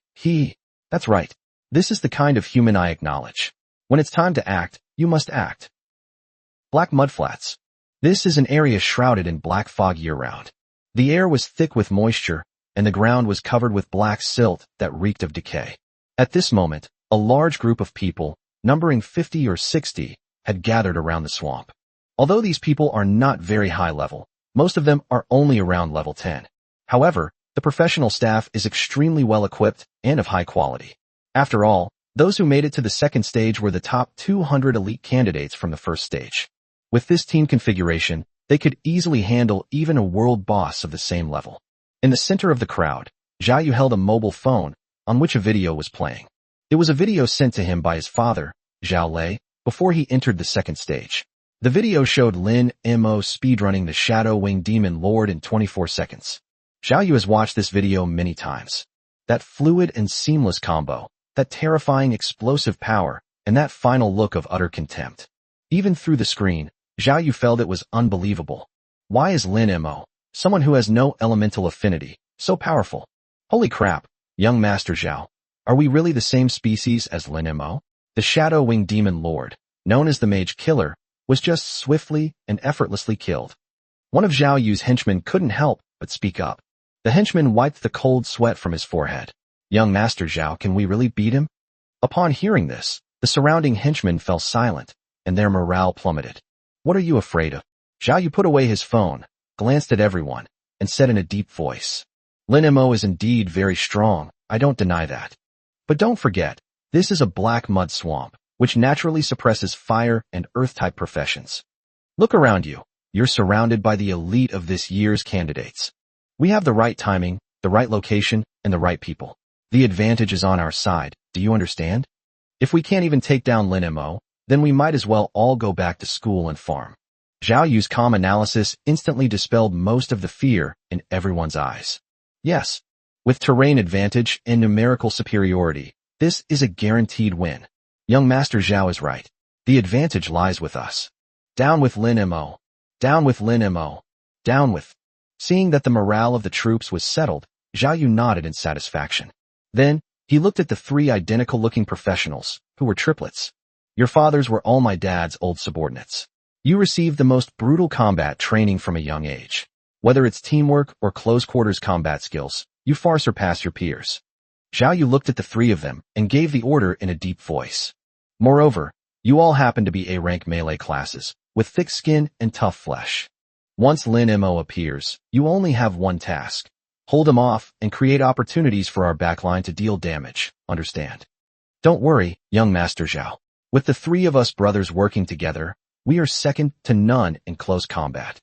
That's right. This is the kind of human I acknowledge. When it's time to act, you must act. Black Mudflats. This is an area shrouded in black fog year-round. The air was thick with moisture, and the ground was covered with black silt that reeked of decay. At this moment, a large group of people, numbering 50 or 60, had gathered around the swamp. Although these people are not very high level, most of them are only around level 10. However, the professional staff is extremely well equipped and of high quality. After all, those who made it to the second stage were the top 200 elite candidates from the first stage. With this team configuration, they could easily handle even a world boss of the same level. In the center of the crowd, Zhao Yu held a mobile phone on which a video was playing. It was a video sent to him by his father, Zhao Lei, before he entered the second stage. The video showed Lin Mo speedrunning the Shadow Wing Demon Lord in 24 seconds. Zhao Yu has watched this video many times. That fluid and seamless combo, that terrifying explosive power, and that final look of utter contempt. Even through the screen, Zhao Yu felt it was unbelievable. Why is Lin Mo, someone who has no elemental affinity, so powerful? Holy crap, young Master Zhao. Are we really the same species as Lin Mo? The Shadow Wing Demon Lord, known as the Mage Killer, was just swiftly and effortlessly killed. One of Zhao Yu's henchmen couldn't help but speak up. The henchman wiped the cold sweat from his forehead. Young Master Zhao, can we really beat him? Upon hearing this, the surrounding henchmen fell silent, and their morale plummeted. What are you afraid of? Zhao Yu put away his phone, glanced at everyone, and said in a deep voice, Lin Mo is indeed very strong, I don't deny that. But don't forget, this is a black mud swamp, which naturally suppresses fire and earth-type professions. Look around you. You're surrounded by the elite of this year's candidates. We have the right timing, the right location, and the right people. The advantage is on our side, do you understand? If we can't even take down Lin Mo, then we might as well all go back to school and farm. Zhao Yu's calm analysis instantly dispelled most of the fear in everyone's eyes. Yes, with terrain advantage and numerical superiority, this is a guaranteed win. Young Master Zhao is right. The advantage lies with us. Down with Lin Mo. Down with Lin Mo. Down with. Seeing that the morale of the troops was settled, Zhao Yu nodded in satisfaction. Then, he looked at the three identical-looking professionals, who were triplets. Your fathers were all my dad's old subordinates. You received the most brutal combat training from a young age. Whether it's teamwork or close-quarters combat skills, you far surpass your peers. Zhao Yu looked at the three of them and gave the order in a deep voice. Moreover, you all happen to be A-rank melee classes, with thick skin and tough flesh. Once Lin Mo appears, you only have one task. Hold him off and create opportunities for our backline to deal damage, understand? Don't worry, young Master Zhao. With the three of us brothers working together, we are second to none in close combat.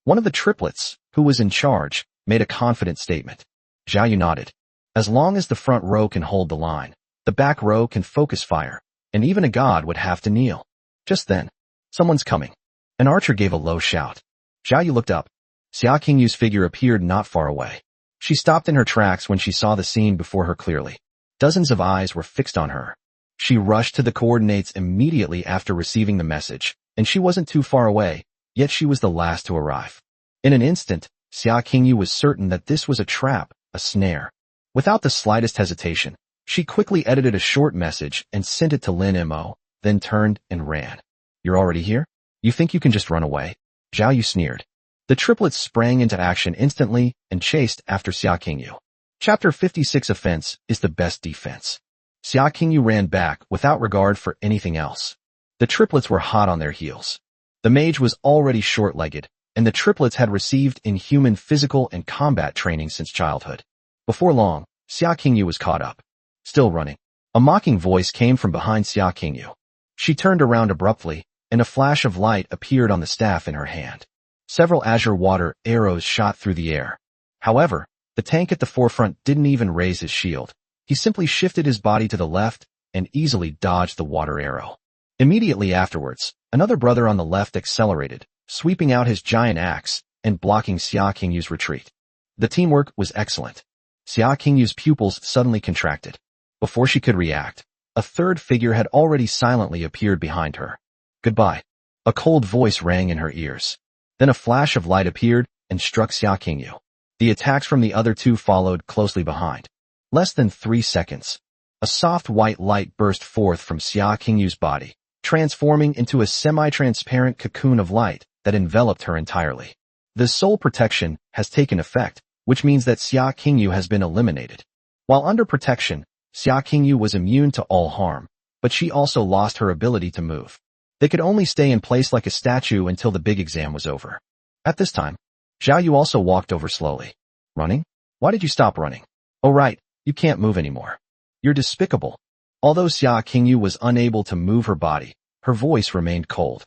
One of the triplets, who was in charge, made a confident statement. Zhao Yu nodded. As long as the front row can hold the line, the back row can focus fire, and even a god would have to kneel. Just then, someone's coming. An archer gave a low shout. Zhao Yu looked up. Xia Qingyu's figure appeared not far away. She stopped in her tracks when she saw the scene before her clearly. Dozens of eyes were fixed on her. She rushed to the coordinates immediately after receiving the message, and she wasn't too far away, yet she was the last to arrive. In an instant, Xia Qingyu was certain that this was a trap, a snare. Without the slightest hesitation, she quickly edited a short message and sent it to Lin Mo, then turned and ran. You're already here? You think you can just run away? Zhao Yu sneered. The triplets sprang into action instantly and chased after Xia Qingyu. Chapter 56 Offense is the best defense. Xia Qingyu ran back without regard for anything else. The triplets were hot on their heels. The mage was already short-legged, and the triplets had received inhuman physical and combat training since childhood. Before long, Xia Qingyu was caught up. Still running. A mocking voice came from behind Xia Qingyu. She turned around abruptly, and a flash of light appeared on the staff in her hand. Several azure water arrows shot through the air. However, the tank at the forefront didn't even raise his shield. He simply shifted his body to the left and easily dodged the water arrow. Immediately afterwards, another brother on the left accelerated, sweeping out his giant axe and blocking Xia Qingyu's retreat. The teamwork was excellent. Xia Qingyu's pupils suddenly contracted. Before she could react, a third figure had already silently appeared behind her. Goodbye. A cold voice rang in her ears. Then a flash of light appeared and struck Xia Qingyu. The attacks from the other two followed closely behind. Less than 3 seconds. A soft white light burst forth from Xia Qingyu's body, transforming into a semi-transparent cocoon of light that enveloped her entirely. The soul protection has taken effect, which means that Xia Qingyu has been eliminated. While under protection, Xia Qingyu was immune to all harm, but she also lost her ability to move. They could only stay in place like a statue until the big exam was over. At this time, Zhao Yu also walked over slowly. Running? Why did you stop running? Oh right, you can't move anymore. You're despicable. Although Xia Qingyu was unable to move her body, her voice remained cold.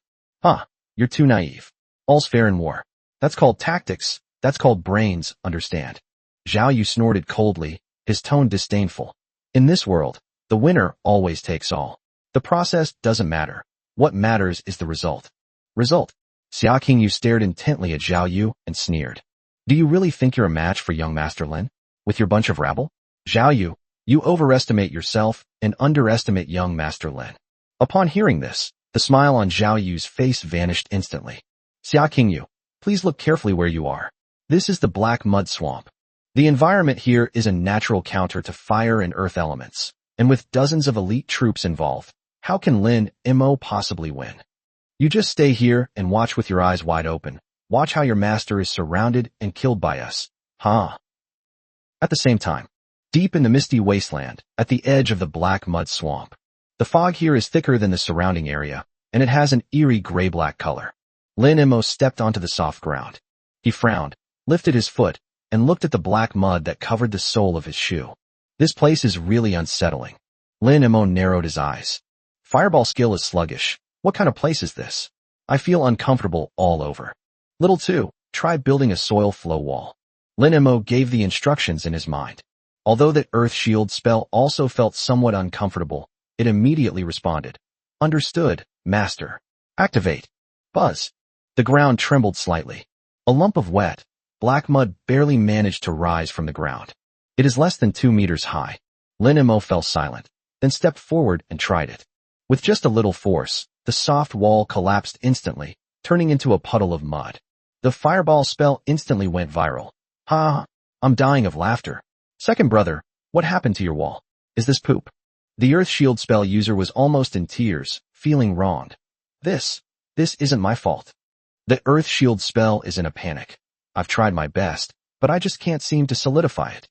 You're too naive. All's fair in war. That's called tactics, that's called brains, understand? Zhao Yu snorted coldly, his tone disdainful. In this world, the winner always takes all. The process doesn't matter. What matters is the result. Result. Xia Qingyu stared intently at Zhao Yu and sneered. Do you really think you're a match for young Master Lin? With your bunch of rabble? Zhao Yu, you overestimate yourself and underestimate young Master Lin. Upon hearing this, the smile on Zhao Yu's face vanished instantly. Xia Qingyu, please look carefully where you are. This is the Black Mud Swamp. The environment here is a natural counter to fire and earth elements, and with dozens of elite troops involved, how can Lin Mo possibly win? You just stay here and watch with your eyes wide open. Watch how your master is surrounded and killed by us. At the same time, deep in the misty wasteland, at the edge of the Black Mud Swamp, the fog here is thicker than the surrounding area, and it has an eerie gray-black color. Lin Mo stepped onto the soft ground. He frowned, lifted his foot, and looked at the black mud that covered the sole of his shoe. This place is really unsettling. Lin Mo narrowed his eyes. Fireball skill is sluggish. What kind of place is this? I feel uncomfortable all over. Little 2, try building a soil flow wall. Lin Mo gave the instructions in his mind. Although the Earth Shield spell also felt somewhat uncomfortable, it immediately responded. Understood, Master. Activate. Buzz. The ground trembled slightly. A lump of wet, black mud barely managed to rise from the ground. It is less than 2 meters high. Lin Mo fell silent, then stepped forward and tried it. With just a little force, the soft wall collapsed instantly, turning into a puddle of mud. The fireball spell instantly went viral. I'm dying of laughter. Second brother, what happened to your wall? Is this poop? The Earth Shield spell user was almost in tears, feeling wronged. This isn't my fault. The Earth Shield spell is in a panic. I've tried my best, but I just can't seem to solidify it.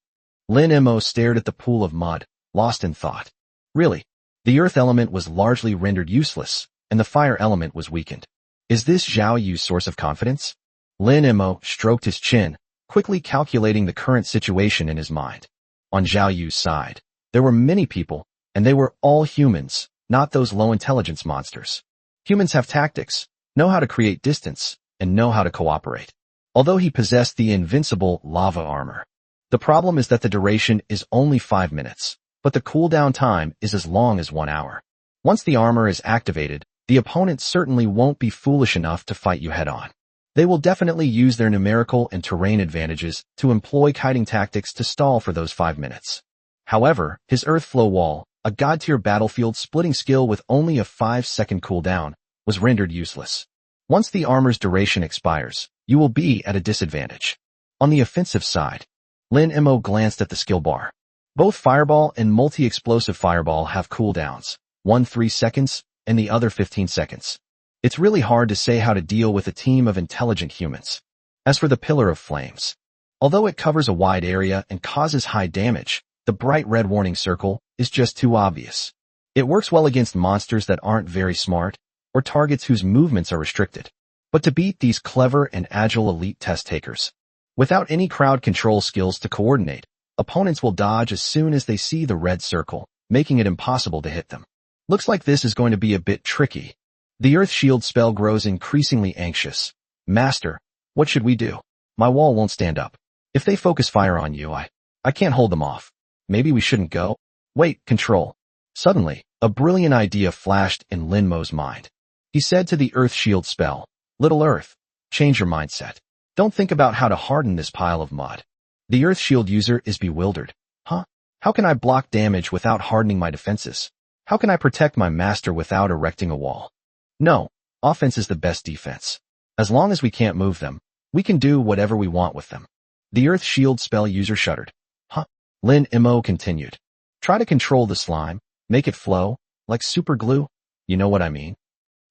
Lin Mo stared at the pool of mud, lost in thought. Really, the earth element was largely rendered useless, and the fire element was weakened. Is this Zhao Yu's source of confidence? Lin Mo stroked his chin, quickly calculating the current situation in his mind. On Zhao Yu's side, there were many people, and they were all humans, not those low-intelligence monsters. Humans have tactics, know how to create distance, and know how to cooperate. Although he possessed the invincible lava armor. The problem is that the duration is only 5 minutes, but the cooldown time is as long as 1 hour. Once the armor is activated, the opponent certainly won't be foolish enough to fight you head-on. They will definitely use their numerical and terrain advantages to employ kiting tactics to stall for those 5 minutes. However, his Earth Flow Wall, a god-tier battlefield splitting skill with only a 5-second cooldown, was rendered useless. Once the armor's duration expires, you will be at a disadvantage. On the offensive side, Lin Mo glanced at the skill bar. Both Fireball and Multi-Explosive Fireball have cooldowns, one 3 seconds and the other 15 seconds. It's really hard to say how to deal with a team of intelligent humans. As for the Pillar of Flames, although it covers a wide area and causes high damage, the bright red warning circle is just too obvious. It works well against monsters that aren't very smart, or targets whose movements are restricted. But to beat these clever and agile elite test takers, without any crowd control skills to coordinate, opponents will dodge as soon as they see the red circle, making it impossible to hit them. Looks like this is going to be a bit tricky. The Earth Shield spell grows increasingly anxious. Master, what should we do? My wall won't stand up. If they focus fire on you, I can't hold them off. Maybe we shouldn't go? Wait, control. Suddenly, a brilliant idea flashed in Lin Mo's mind. He said to the Earth Shield spell, Little Earth, change your mindset. Don't think about how to harden this pile of mud. The Earth Shield user is bewildered. Huh? How can I block damage without hardening my defenses? How can I protect my master without erecting a wall? No, offense is the best defense. As long as we can't move them, we can do whatever we want with them. The Earth Shield spell user shuddered. Huh? Lin Mo continued. Try to control the slime, make it flow, like super glue. You know what I mean?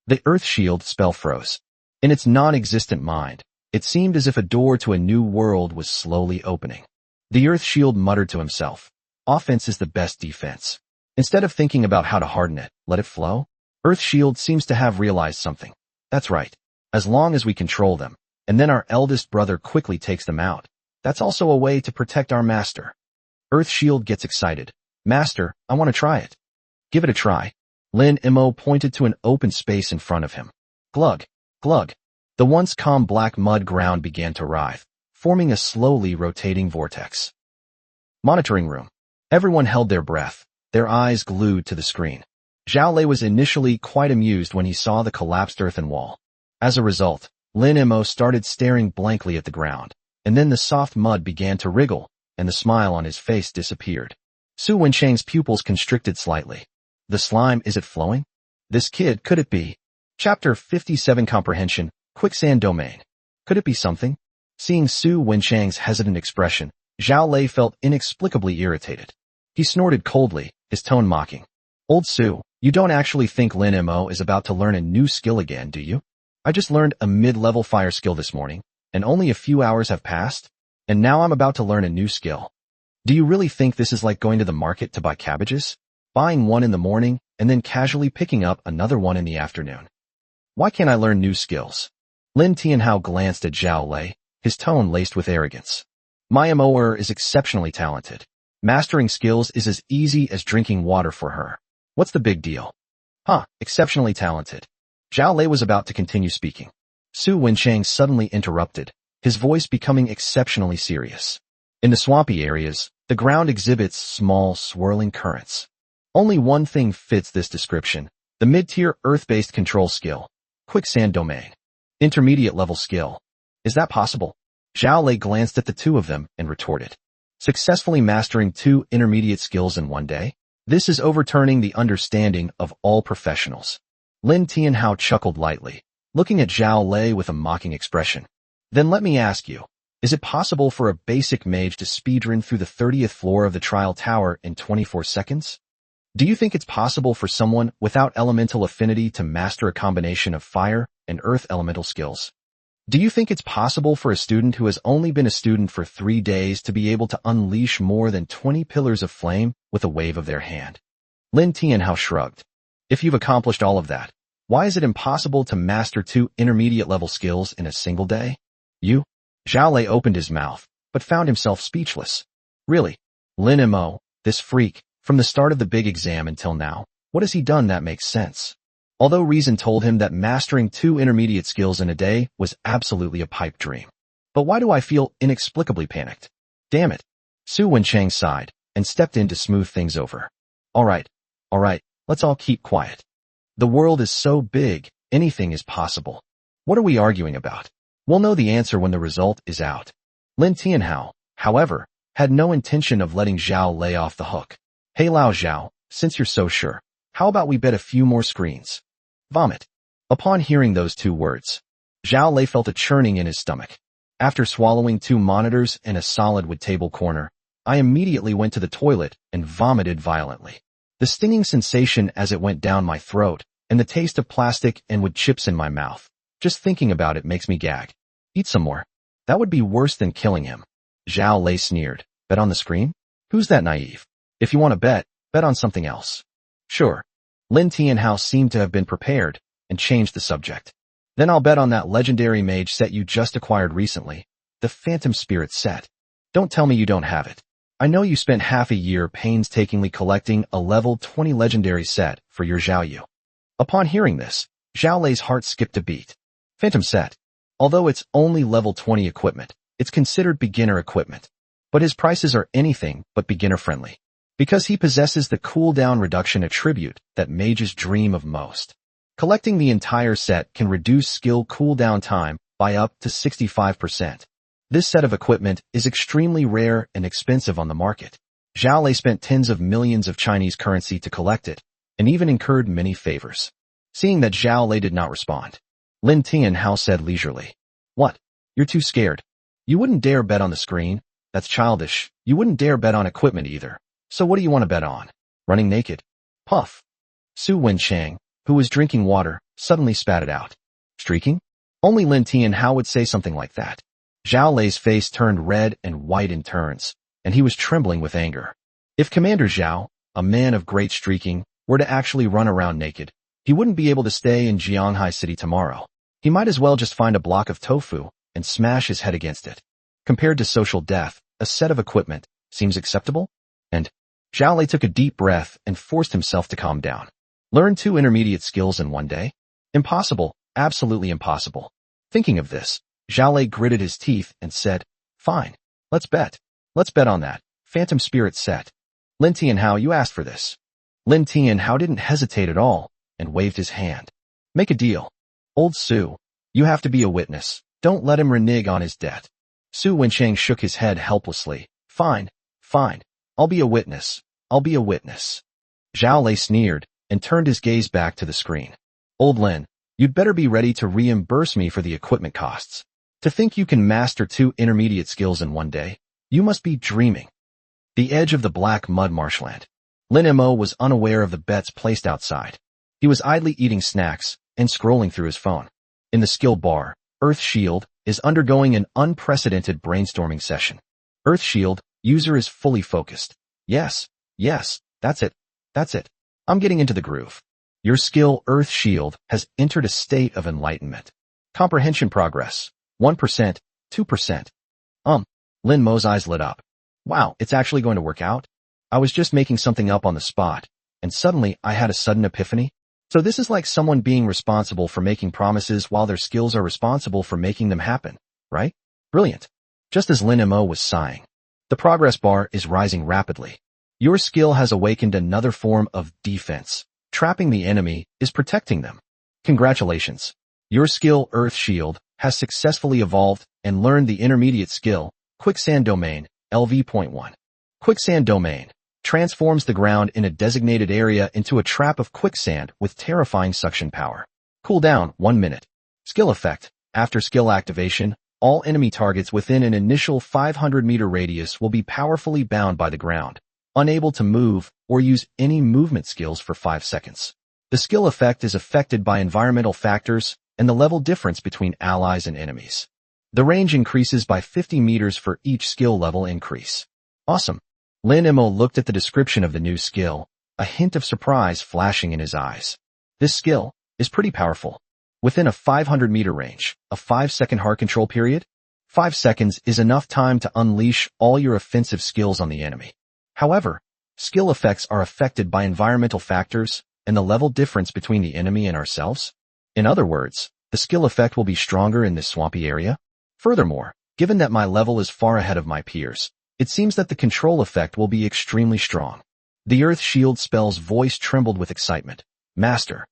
The Earth Shield spell froze. In its non-existent mind, it seemed as if a door to a new world was slowly opening. The Earth Shield muttered to himself. Offense is the best defense. Instead of thinking about how to harden it, let it flow. Earth Shield seems to have realized something. That's right. As long as we control them, and then our eldest brother quickly takes them out, that's also a way to protect our master. Earth Shield gets excited. Master, I want to try it. Give it a try. Lin Mo pointed to an open space in front of him. Glug, glug. The once calm black mud ground began to writhe, forming a slowly rotating vortex. Monitoring room. Everyone held their breath, their eyes glued to the screen. Zhao Lei was initially quite amused when he saw the collapsed earthen wall. As a result, Lin Mo started staring blankly at the ground, and then the soft mud began to wriggle, and the smile on his face disappeared. Su Wenchang's pupils constricted slightly. The slime, is it flowing? This kid, could it be? Chapter 57 Comprehension, Quicksand Domain. Could it be something? Seeing Su Wenchang's hesitant expression, Zhao Lei felt inexplicably irritated. He snorted coldly, his tone mocking. Old Su, you don't actually think Lin Mo is about to learn a new skill again, do you? I just learned a mid-level fire skill this morning, and only a few hours have passed, and now I'm about to learn a new skill. Do you really think this is like going to the market to buy cabbages? Buying one in the morning, and then casually picking up another one in the afternoon. Why can't I learn new skills? Lin Tianhao glanced at Zhao Lei, his tone laced with arrogance. My Mo is exceptionally talented. Mastering skills is as easy as drinking water for her. What's the big deal? Exceptionally talented. Zhao Lei was about to continue speaking. Su Wenchang suddenly interrupted, his voice becoming exceptionally serious. In the swampy areas, the ground exhibits small, swirling currents. Only one thing fits this description, the mid-tier earth-based control skill, Quicksand Domain. Intermediate level skill. Is that possible? Zhao Lei glanced at the two of them and retorted. Successfully mastering 2 intermediate skills in one day? This is overturning the understanding of all professionals. Lin Tianhao chuckled lightly, looking at Zhao Lei with a mocking expression. Then let me ask you, is it possible for a basic mage to speedrun through the 30th floor of the Trial Tower in 24 seconds? Do you think it's possible for someone without elemental affinity to master a combination of fire and earth elemental skills? Do you think it's possible for a student who has only been a student for 3 days to be able to unleash more than 20 pillars of flame with a wave of their hand? Lin Tianhao shrugged. If you've accomplished all of that, why is it impossible to master 2 intermediate level skills in a single day? You? Zhao Lei opened his mouth, but found himself speechless. Really? Lin Mo, this freak, from the start of the big exam until now, what has he done that makes sense? Although reason told him that mastering 2 intermediate skills in a day was absolutely a pipe dream. But why do I feel inexplicably panicked? Damn it. Su Wenchang sighed and stepped in to smooth things over. All right, let's all keep quiet. The world is so big, anything is possible. What are we arguing about? We'll know the answer when the result is out. Lin Tianhao, however, had no intention of letting Zhao Lei off the hook. Hey Lao Zhao, since you're so sure, how about we bet a few more screens? Vomit. Upon hearing those 2 words, Zhao Lei felt a churning in his stomach. After swallowing 2 monitors and a solid wood table corner, I immediately went to the toilet and vomited violently. The stinging sensation as it went down my throat, and the taste of plastic and wood chips in my mouth. Just thinking about it makes me gag. Eat some more. That would be worse than killing him. Zhao Lei sneered. Bet on the screen? Who's that naive? If you want to bet on something else. Sure. Lin Tianhao seemed to have been prepared, and change the subject. Then I'll bet on that legendary mage set you just acquired recently, the Phantom Spirit set. Don't tell me you don't have it. I know you spent half a year painstakingly collecting a level 20 legendary set for your Xiao Yu. Upon hearing this, Zhao Lei's heart skipped a beat. Phantom set. Although it's only level 20 equipment, it's considered beginner equipment. But his prices are anything but beginner-friendly, because he possesses the cooldown reduction attribute that mages dream of most. Collecting the entire set can reduce skill cooldown time by up to 65%. This set of equipment is extremely rare and expensive on the market. Zhao Lei spent tens of millions of Chinese currency to collect it, and even incurred many favors. Seeing that Zhao Lei did not respond, Lin Tianhao said leisurely, "What? You're too scared. You wouldn't dare bet on the screen? That's childish. You wouldn't dare bet on equipment either. So what do you want to bet on? Running naked?" Puff. Su Wenchang, who was drinking water, suddenly spat it out. Streaking? Only Lin Tianhao would say something like that. Zhao Lei's face turned red and white in turns, and he was trembling with anger. If Commander Zhao, a man of great streaking, were to actually run around naked, he wouldn't be able to stay in Jianghai City tomorrow. He might as well just find a block of tofu and smash his head against it. Compared to social death, a set of equipment seems acceptable? And Zhao Lei took a deep breath and forced himself to calm down. Learn 2 intermediate skills in one day? Impossible, absolutely impossible. Thinking of this, Zhao Lei gritted his teeth and said, "Fine, let's bet. Let's bet on that Phantom Spirit set." Lin Tianhao, you asked for this. Lin Tianhao didn't hesitate at all and waved his hand. Make a deal. Old Su, you have to be a witness. Don't let him renege on his debt. Su Wenchang shook his head helplessly. Fine, fine. I'll be a witness. I'll be a witness. Zhao Lei sneered and turned his gaze back to the screen. Old Lin, you'd better be ready to reimburse me for the equipment costs. To think you can master 2 intermediate skills in one day, you must be dreaming. The edge of the black mud marshland. Lin Mo was unaware of the bets placed outside. He was idly eating snacks and scrolling through his phone. In the skill bar, Earth Shield is undergoing an unprecedented brainstorming session. Earth Shield, user is fully focused. Yes, that's it. I'm getting into the groove. Your skill Earth Shield has entered a state of enlightenment. Comprehension progress. 1%, 2%. Lin Mo's eyes lit up. Wow, it's actually going to work out? I was just making something up on the spot, and suddenly I had a sudden epiphany. So this is like someone being responsible for making promises while their skills are responsible for making them happen, right? Brilliant. Just as Lin Mo was sighing, the progress bar is rising rapidly. Your skill has awakened another form of defense. Trapping the enemy is protecting them. Congratulations. Your skill Earth Shield has successfully evolved and learned the intermediate skill, Quicksand Domain, LV.1. Quicksand Domain transforms the ground in a designated area into a trap of quicksand with terrifying suction power. Cooldown, 1 minute. Skill effect. After skill activation, all enemy targets within an initial 500-meter radius will be powerfully bound by the ground, unable to move or use any movement skills for 5 seconds. The skill effect is affected by environmental factors and the level difference between allies and enemies. The range increases by 50 meters for each skill level increase. Awesome. Lin Mo looked at the description of the new skill, a hint of surprise flashing in his eyes. This skill is pretty powerful. Within a 500-meter range, a 5-second heart control period? 5 seconds is enough time to unleash all your offensive skills on the enemy. However, skill effects are affected by environmental factors and the level difference between the enemy and ourselves. In other words, the skill effect will be stronger in this swampy area. Furthermore, given that my level is far ahead of my peers, it seems that the control effect will be extremely strong. The Earth Shield spell's voice trembled with excitement. Master,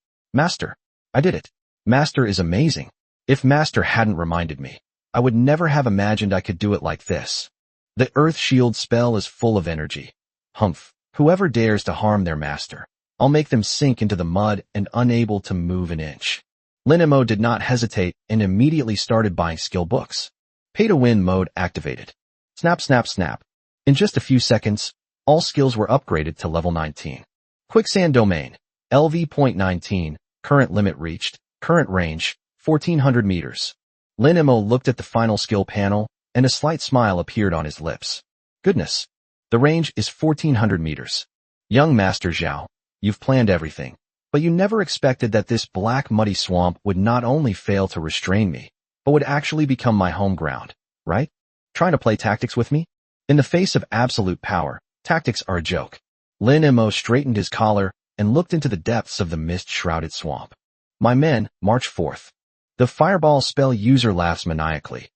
I did it. Master is amazing. If Master hadn't reminded me, I would never have imagined I could do it like this. The Earth Shield spell is full of energy. Humph, whoever dares to harm their master, I'll make them sink into the mud and unable to move an inch. Lin Mo did not hesitate and immediately started buying skill books. Pay-to-win mode activated. Snap, snap, snap. In just a few seconds, all skills were upgraded to level 19. Quicksand Domain, LV.19, current limit reached, current range, 1400 meters. Lin Mo looked at the final skill panel, and a slight smile appeared on his lips. Goodness. The range is 1400 meters. Young Master Zhao, you've planned everything. But you never expected that this black muddy swamp would not only fail to restrain me, but would actually become my home ground, right? Trying to play tactics with me? In the face of absolute power, tactics are a joke. Lin Mo straightened his collar and looked into the depths of the mist-shrouded swamp. My men, march forth. The fireball spell user laughs maniacally.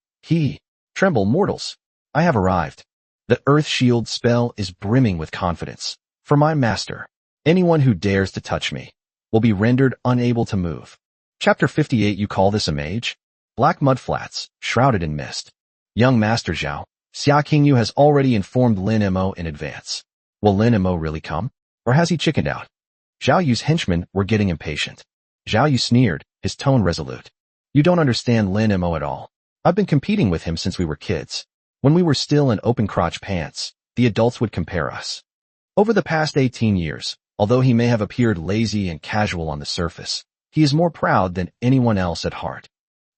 Tremble, mortals. I have arrived. The earth shield spell is brimming with confidence. For my master, anyone who dares to touch me will be rendered unable to move. Chapter 58. You call this a mage? Black mudflats, shrouded in mist. Young Master Zhao, Xia Qingyu has already informed Lin Mo in advance. Will Lin Mo really come? Or has he chickened out? Zhao Yu's henchmen were getting impatient. Zhao Yu sneered, his tone resolute. You don't understand Lin Mo at all. I've been competing with him since we were kids. When we were still in open-crotch pants, the adults would compare us. Over the past 18 years, although he may have appeared lazy and casual on the surface, he is more proud than anyone else at heart.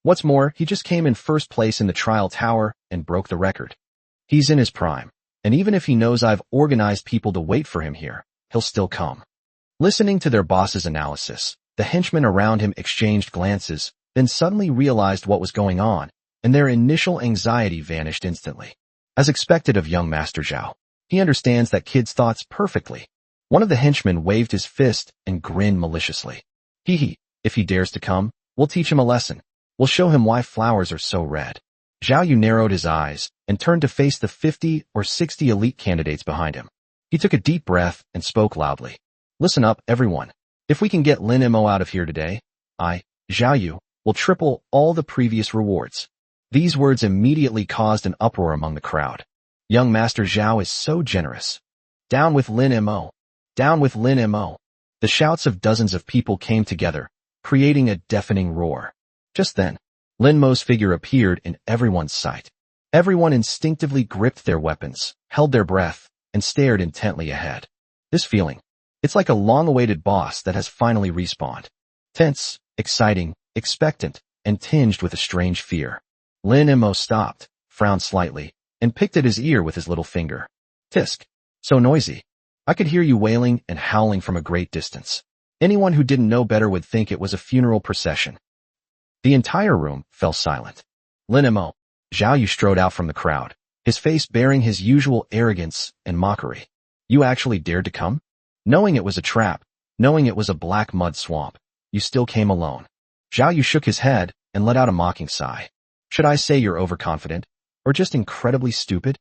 What's more, he just came in first place in the trial tower and broke the record. He's in his prime, and even if he knows I've organized people to wait for him here, he'll still come. Listening to their boss's analysis, the henchmen around him exchanged glances, then suddenly realized what was going on, and their initial anxiety vanished instantly. As expected of young Master Zhao, he understands that kid's thoughts perfectly. One of the henchmen waved his fist and grinned maliciously. If he dares to come, we'll teach him a lesson. We'll show him why flowers are so red. Zhao Yu narrowed his eyes and turned to face the 50 or 60 elite candidates behind him. He took a deep breath and spoke loudly. Listen up, everyone. If we can get Lin Mo out of here today, I, Zhao Yu, will triple all the previous rewards. These words immediately caused an uproar among the crowd. Young Master Zhao is so generous. Down with Lin Mo. Down with Lin Mo. The shouts of dozens of people came together, creating a deafening roar. Just then, Lin Mo's figure appeared in everyone's sight. Everyone instinctively gripped their weapons, held their breath, and stared intently ahead. This feeling, it's like a long-awaited boss that has finally respawned. Tense, exciting, expectant, and tinged with a strange fear. Lin Mo stopped, frowned slightly, and picked at his ear with his little finger. Tisk. So noisy. I could hear you wailing and howling from a great distance. Anyone who didn't know better would think it was a funeral procession. The entire room fell silent. Lin Mo. Zhao Yu strode out from the crowd, his face bearing his usual arrogance and mockery. You actually dared to come? Knowing it was a trap, knowing it was a black mud swamp, you still came alone. Zhao Yu shook his head and let out a mocking sigh. Should I say you're overconfident? Or just incredibly stupid?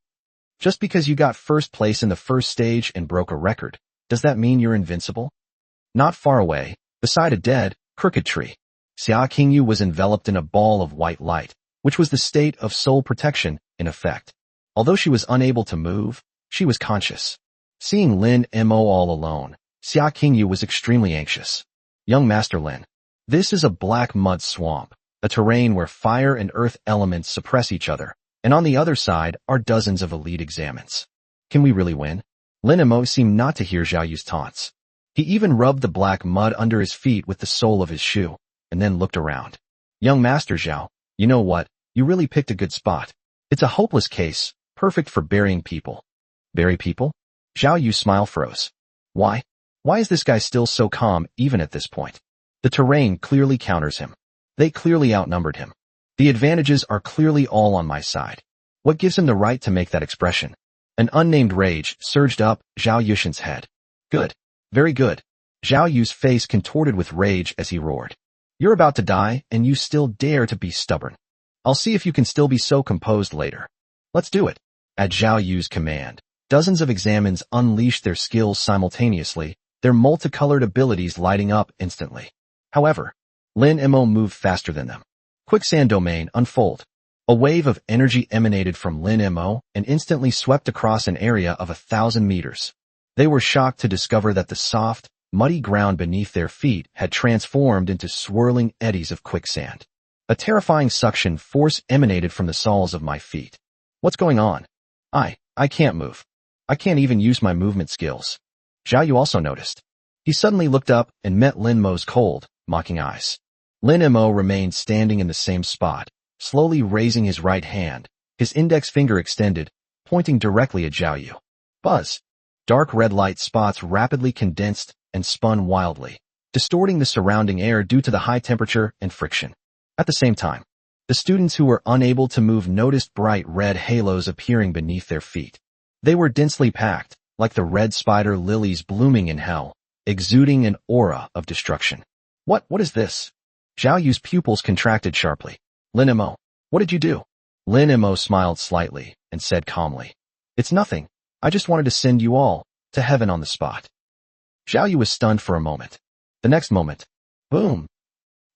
Just because you got first place in the first stage and broke a record, does that mean you're invincible? Not far away, beside a dead, crooked tree, Xia Qingyu was enveloped in a ball of white light, which was the state of soul protection in effect. Although she was unable to move, she was conscious. Seeing Lin Mo all alone, Xia Qingyu was extremely anxious. Young Master Lin, this is a black mud swamp, a terrain where fire and earth elements suppress each other, and on the other side are dozens of elite examines. Can we really win? Lin Mo seemed not to hear Zhao Yu's taunts. He even rubbed the black mud under his feet with the sole of his shoe, and then looked around. Young Master Zhao, you know what? You really picked a good spot. It's a hopeless case, perfect for burying people. Bury people? Zhao Yu's smile froze. Why? Why is this guy still so calm even at this point? The terrain clearly counters him. They clearly outnumbered him. The advantages are clearly all on my side. What gives him the right to make that expression? An unnamed rage surged up Zhao Yushin's head. Good. Very good. Zhao Yu's face contorted with rage as he roared. You're about to die, and you still dare to be stubborn. I'll see if you can still be so composed later. Let's do it. At Zhao Yu's command, dozens of examines unleashed their skills simultaneously, their multicolored abilities lighting up instantly. However, Lin Mo moved faster than them. Quicksand domain unfold. A wave of energy emanated from Lin Mo and instantly swept across an area of 1,000 meters. They were shocked to discover that the soft, muddy ground beneath their feet had transformed into swirling eddies of quicksand. A terrifying suction force emanated from the soles of my feet. What's going on? I can't move. I can't even use my movement skills. Zhao Yu also noticed. He suddenly looked up and met Lin Mo's cold, mocking eyes. Lin Mo remained standing in the same spot, slowly raising his right hand, his index finger extended, pointing directly at Zhao Yu. Buzz. Dark red light spots rapidly condensed and spun wildly, distorting the surrounding air due to the high temperature and friction. At the same time, the students who were unable to move noticed bright red halos appearing beneath their feet. They were densely packed, like the red spider lilies blooming in hell, exuding an aura of destruction. What is this? Zhao Yu's pupils contracted sharply. Lin Mo, what did you do? Lin Mo smiled slightly and said calmly, "It's nothing. I just wanted to send you all to heaven on the spot." Zhao Yu was stunned for a moment. The next moment, boom!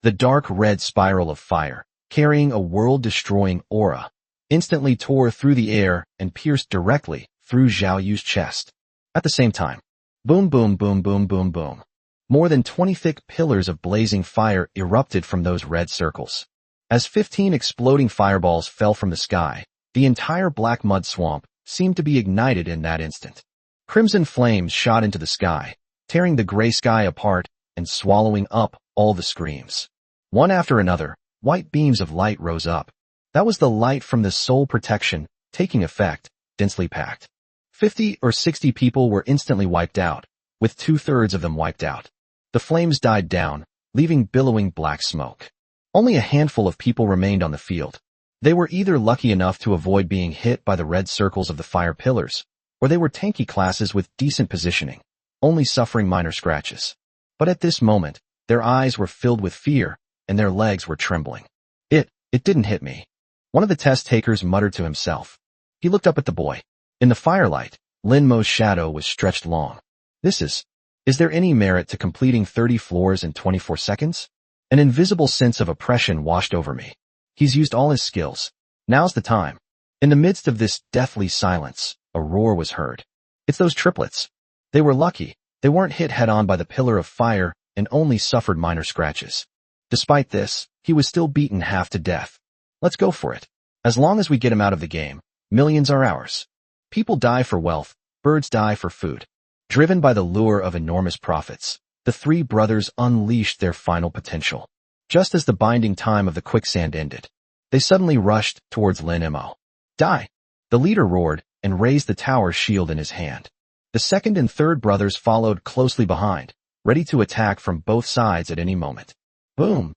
The dark red spiral of fire, carrying a world-destroying aura, instantly tore through the air and pierced directly through Zhao Yu's chest. At the same time, boom, boom, boom, boom, boom, boom. More than 20 thick pillars of blazing fire erupted from those red circles. As 15 exploding fireballs fell from the sky, the entire black mud swamp seemed to be ignited in that instant. Crimson flames shot into the sky, tearing the gray sky apart and swallowing up all the screams. One after another, white beams of light rose up. That was the light from the soul protection taking effect, densely packed. 50 or 60 people were instantly wiped out, with 2/3 of them wiped out. The flames died down, leaving billowing black smoke. Only a handful of people remained on the field. They were either lucky enough to avoid being hit by the red circles of the fire pillars, or they were tanky classes with decent positioning, only suffering minor scratches. But at this moment, their eyes were filled with fear, and their legs were trembling. It didn't hit me. One of the test takers muttered to himself. He looked up at the boy. In the firelight, Lin Mo's shadow was stretched long. Is there any merit to completing 30 floors in 24 seconds? An invisible sense of oppression washed over me. He's used all his skills. Now's the time. In the midst of this deathly silence, a roar was heard. It's those triplets. They were lucky. They weren't hit head-on by the pillar of fire and only suffered minor scratches. Despite this, he was still beaten half to death. Let's go for it. As long as we get him out of the game, millions are ours. People die for wealth, birds die for food. Driven by the lure of enormous profits, the three brothers unleashed their final potential. Just as the binding time of the quicksand ended, they suddenly rushed towards Lin Mo. Die! The leader roared and raised the tower shield in his hand. The second and third brothers followed closely behind, ready to attack from both sides at any moment. Boom!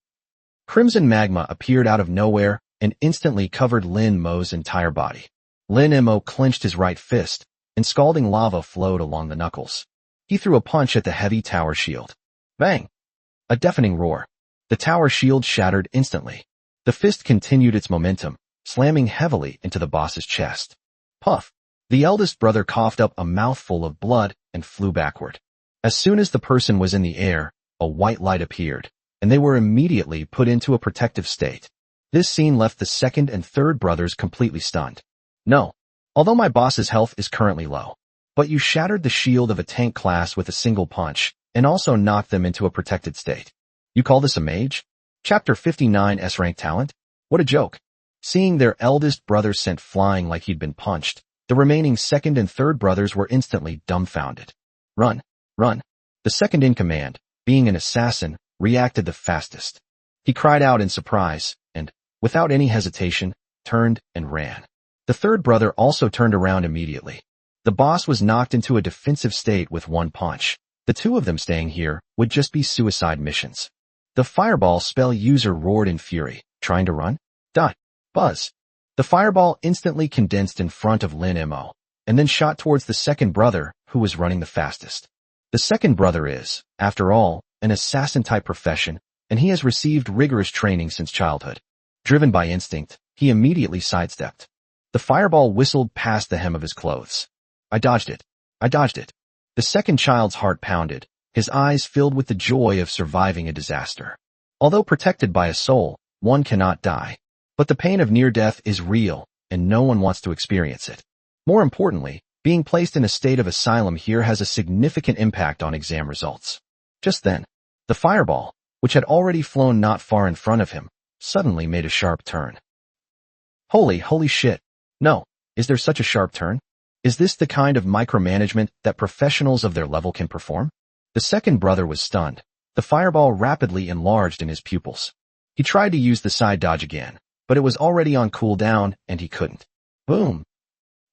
Crimson magma appeared out of nowhere and instantly covered Lin Mo's entire body. Lin Mo clenched his right fist, and scalding lava flowed along the knuckles. He threw a punch at the heavy tower shield. Bang! A deafening roar. The tower shield shattered instantly. The fist continued its momentum, slamming heavily into the boss's chest. Puff! The eldest brother coughed up a mouthful of blood and flew backward. As soon as the person was in the air, a white light appeared, and they were immediately put into a protective state. This scene left the second and third brothers completely stunned. No. Although my boss's health is currently low, but you shattered the shield of a tank class with a single punch, and also knocked them into a protected state. You call this a mage? Chapter 59 S-rank talent? What a joke. Seeing their eldest brother sent flying like he'd been punched, the remaining second and third brothers were instantly dumbfounded. Run! The second in command, being an assassin, reacted the fastest. He cried out in surprise, and, without any hesitation, turned and ran. The third brother also turned around immediately. The boss was knocked into a defensive state with one punch. The two of them staying here would just be suicide missions. The fireball spell user roared in fury, trying to run. Die. Buzz. The fireball instantly condensed in front of Lin Mo, and then shot towards the second brother, who was running the fastest. The second brother is, after all, an assassin-type profession, and he has received rigorous training since childhood. Driven by instinct, he immediately sidestepped. The fireball whistled past the hem of his clothes. I dodged it. The second child's heart pounded, his eyes filled with the joy of surviving a disaster. Although protected by a soul, one cannot die. But the pain of near death is real, and no one wants to experience it. More importantly, being placed in a state of asylum here has a significant impact on exam results. Just then, the fireball, which had already flown not far in front of him, suddenly made a sharp turn. Holy shit. No, is there such a sharp turn? Is this the kind of micromanagement that professionals of their level can perform? The second brother was stunned. The fireball rapidly enlarged in his pupils. He tried to use the side dodge again, but it was already on cooldown and he couldn't. Boom!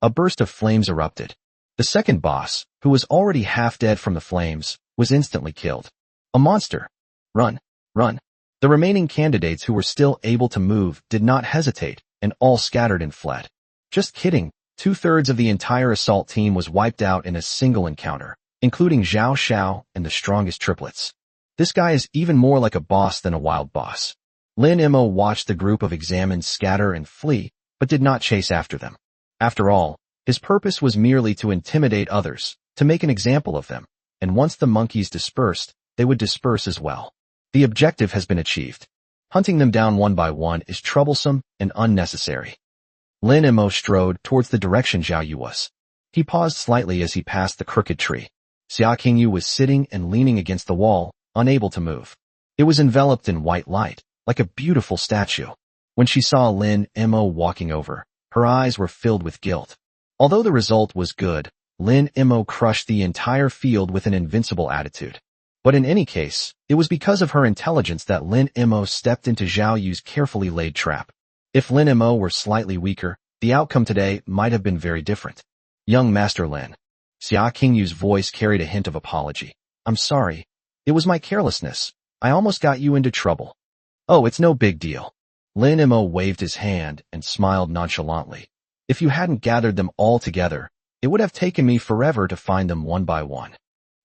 A burst of flames erupted. The second boss, who was already half dead from the flames, was instantly killed. A monster! Run! Run! The remaining candidates who were still able to move did not hesitate, and all scattered and fled. Just kidding. 2/3 of the entire assault team was wiped out in a single encounter, including Zhao Xiao and the strongest triplets. This guy is even more like a boss than a wild boss. Lin Mo watched the group of examined scatter and flee, but did not chase after them. After all, his purpose was merely to intimidate others, to make an example of them, and once the monkeys dispersed, they would disperse as well. The objective has been achieved. Hunting them down one by one is troublesome and unnecessary. Lin Mo strode towards the direction Zhao Yu was. He paused slightly as he passed the crooked tree. Xia Qingyu was sitting and leaning against the wall, unable to move. It was enveloped in white light, like a beautiful statue. When she saw Lin Mo walking over, her eyes were filled with guilt. Although the result was good, Lin Mo crushed the entire field with an invincible attitude. But in any case, it was because of her intelligence that Lin Mo stepped into Zhao Yu's carefully laid trap. If Lin Mo were slightly weaker, the outcome today might have been very different. Young Master Lin. Xia Qingyu's voice carried a hint of apology. I'm sorry. It was my carelessness. I almost got you into trouble. Oh, it's no big deal. Lin Mo waved his hand and smiled nonchalantly. If you hadn't gathered them all together, it would have taken me forever to find them one by one.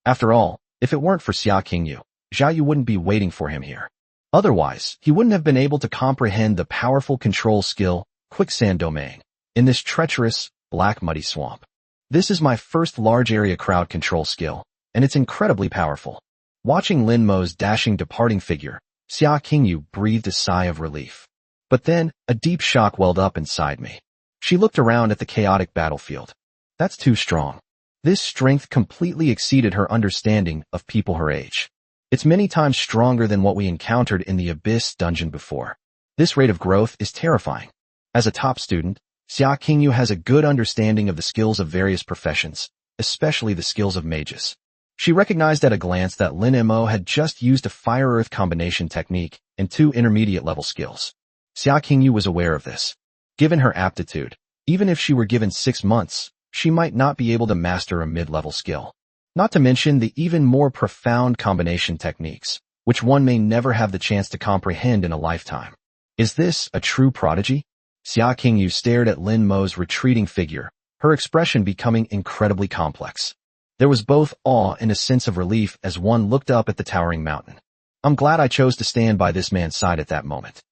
After all, if it weren't for Xia Qingyu, Zhao Yu wouldn't be waiting for him here. Otherwise, he wouldn't have been able to comprehend the powerful control skill, Quicksand Domain, in this treacherous, black muddy swamp. This is my first large area crowd control skill, and it's incredibly powerful. Watching Lin Mo's dashing departing figure, Xia Qingyu breathed a sigh of relief. But then, a deep shock welled up inside me. She looked around at the chaotic battlefield. That's too strong. This strength completely exceeded her understanding of people her age. It's many times stronger than what we encountered in the Abyss dungeon before. This rate of growth is terrifying. As a top student, Xia Qingyu has a good understanding of the skills of various professions, especially the skills of mages. She recognized at a glance that Lin Mo had just used a fire-earth combination technique and 2 intermediate-level skills. Xia Qingyu was aware of this. Given her aptitude, even if she were given 6 months, she might not be able to master a mid-level skill. Not to mention the even more profound combination techniques, which one may never have the chance to comprehend in a lifetime. Is this a true prodigy? Xia Qingyu stared at Lin Mo's retreating figure, her expression becoming incredibly complex. There was both awe and a sense of relief as one looked up at the towering mountain. I'm glad I chose to stand by this man's side at that moment.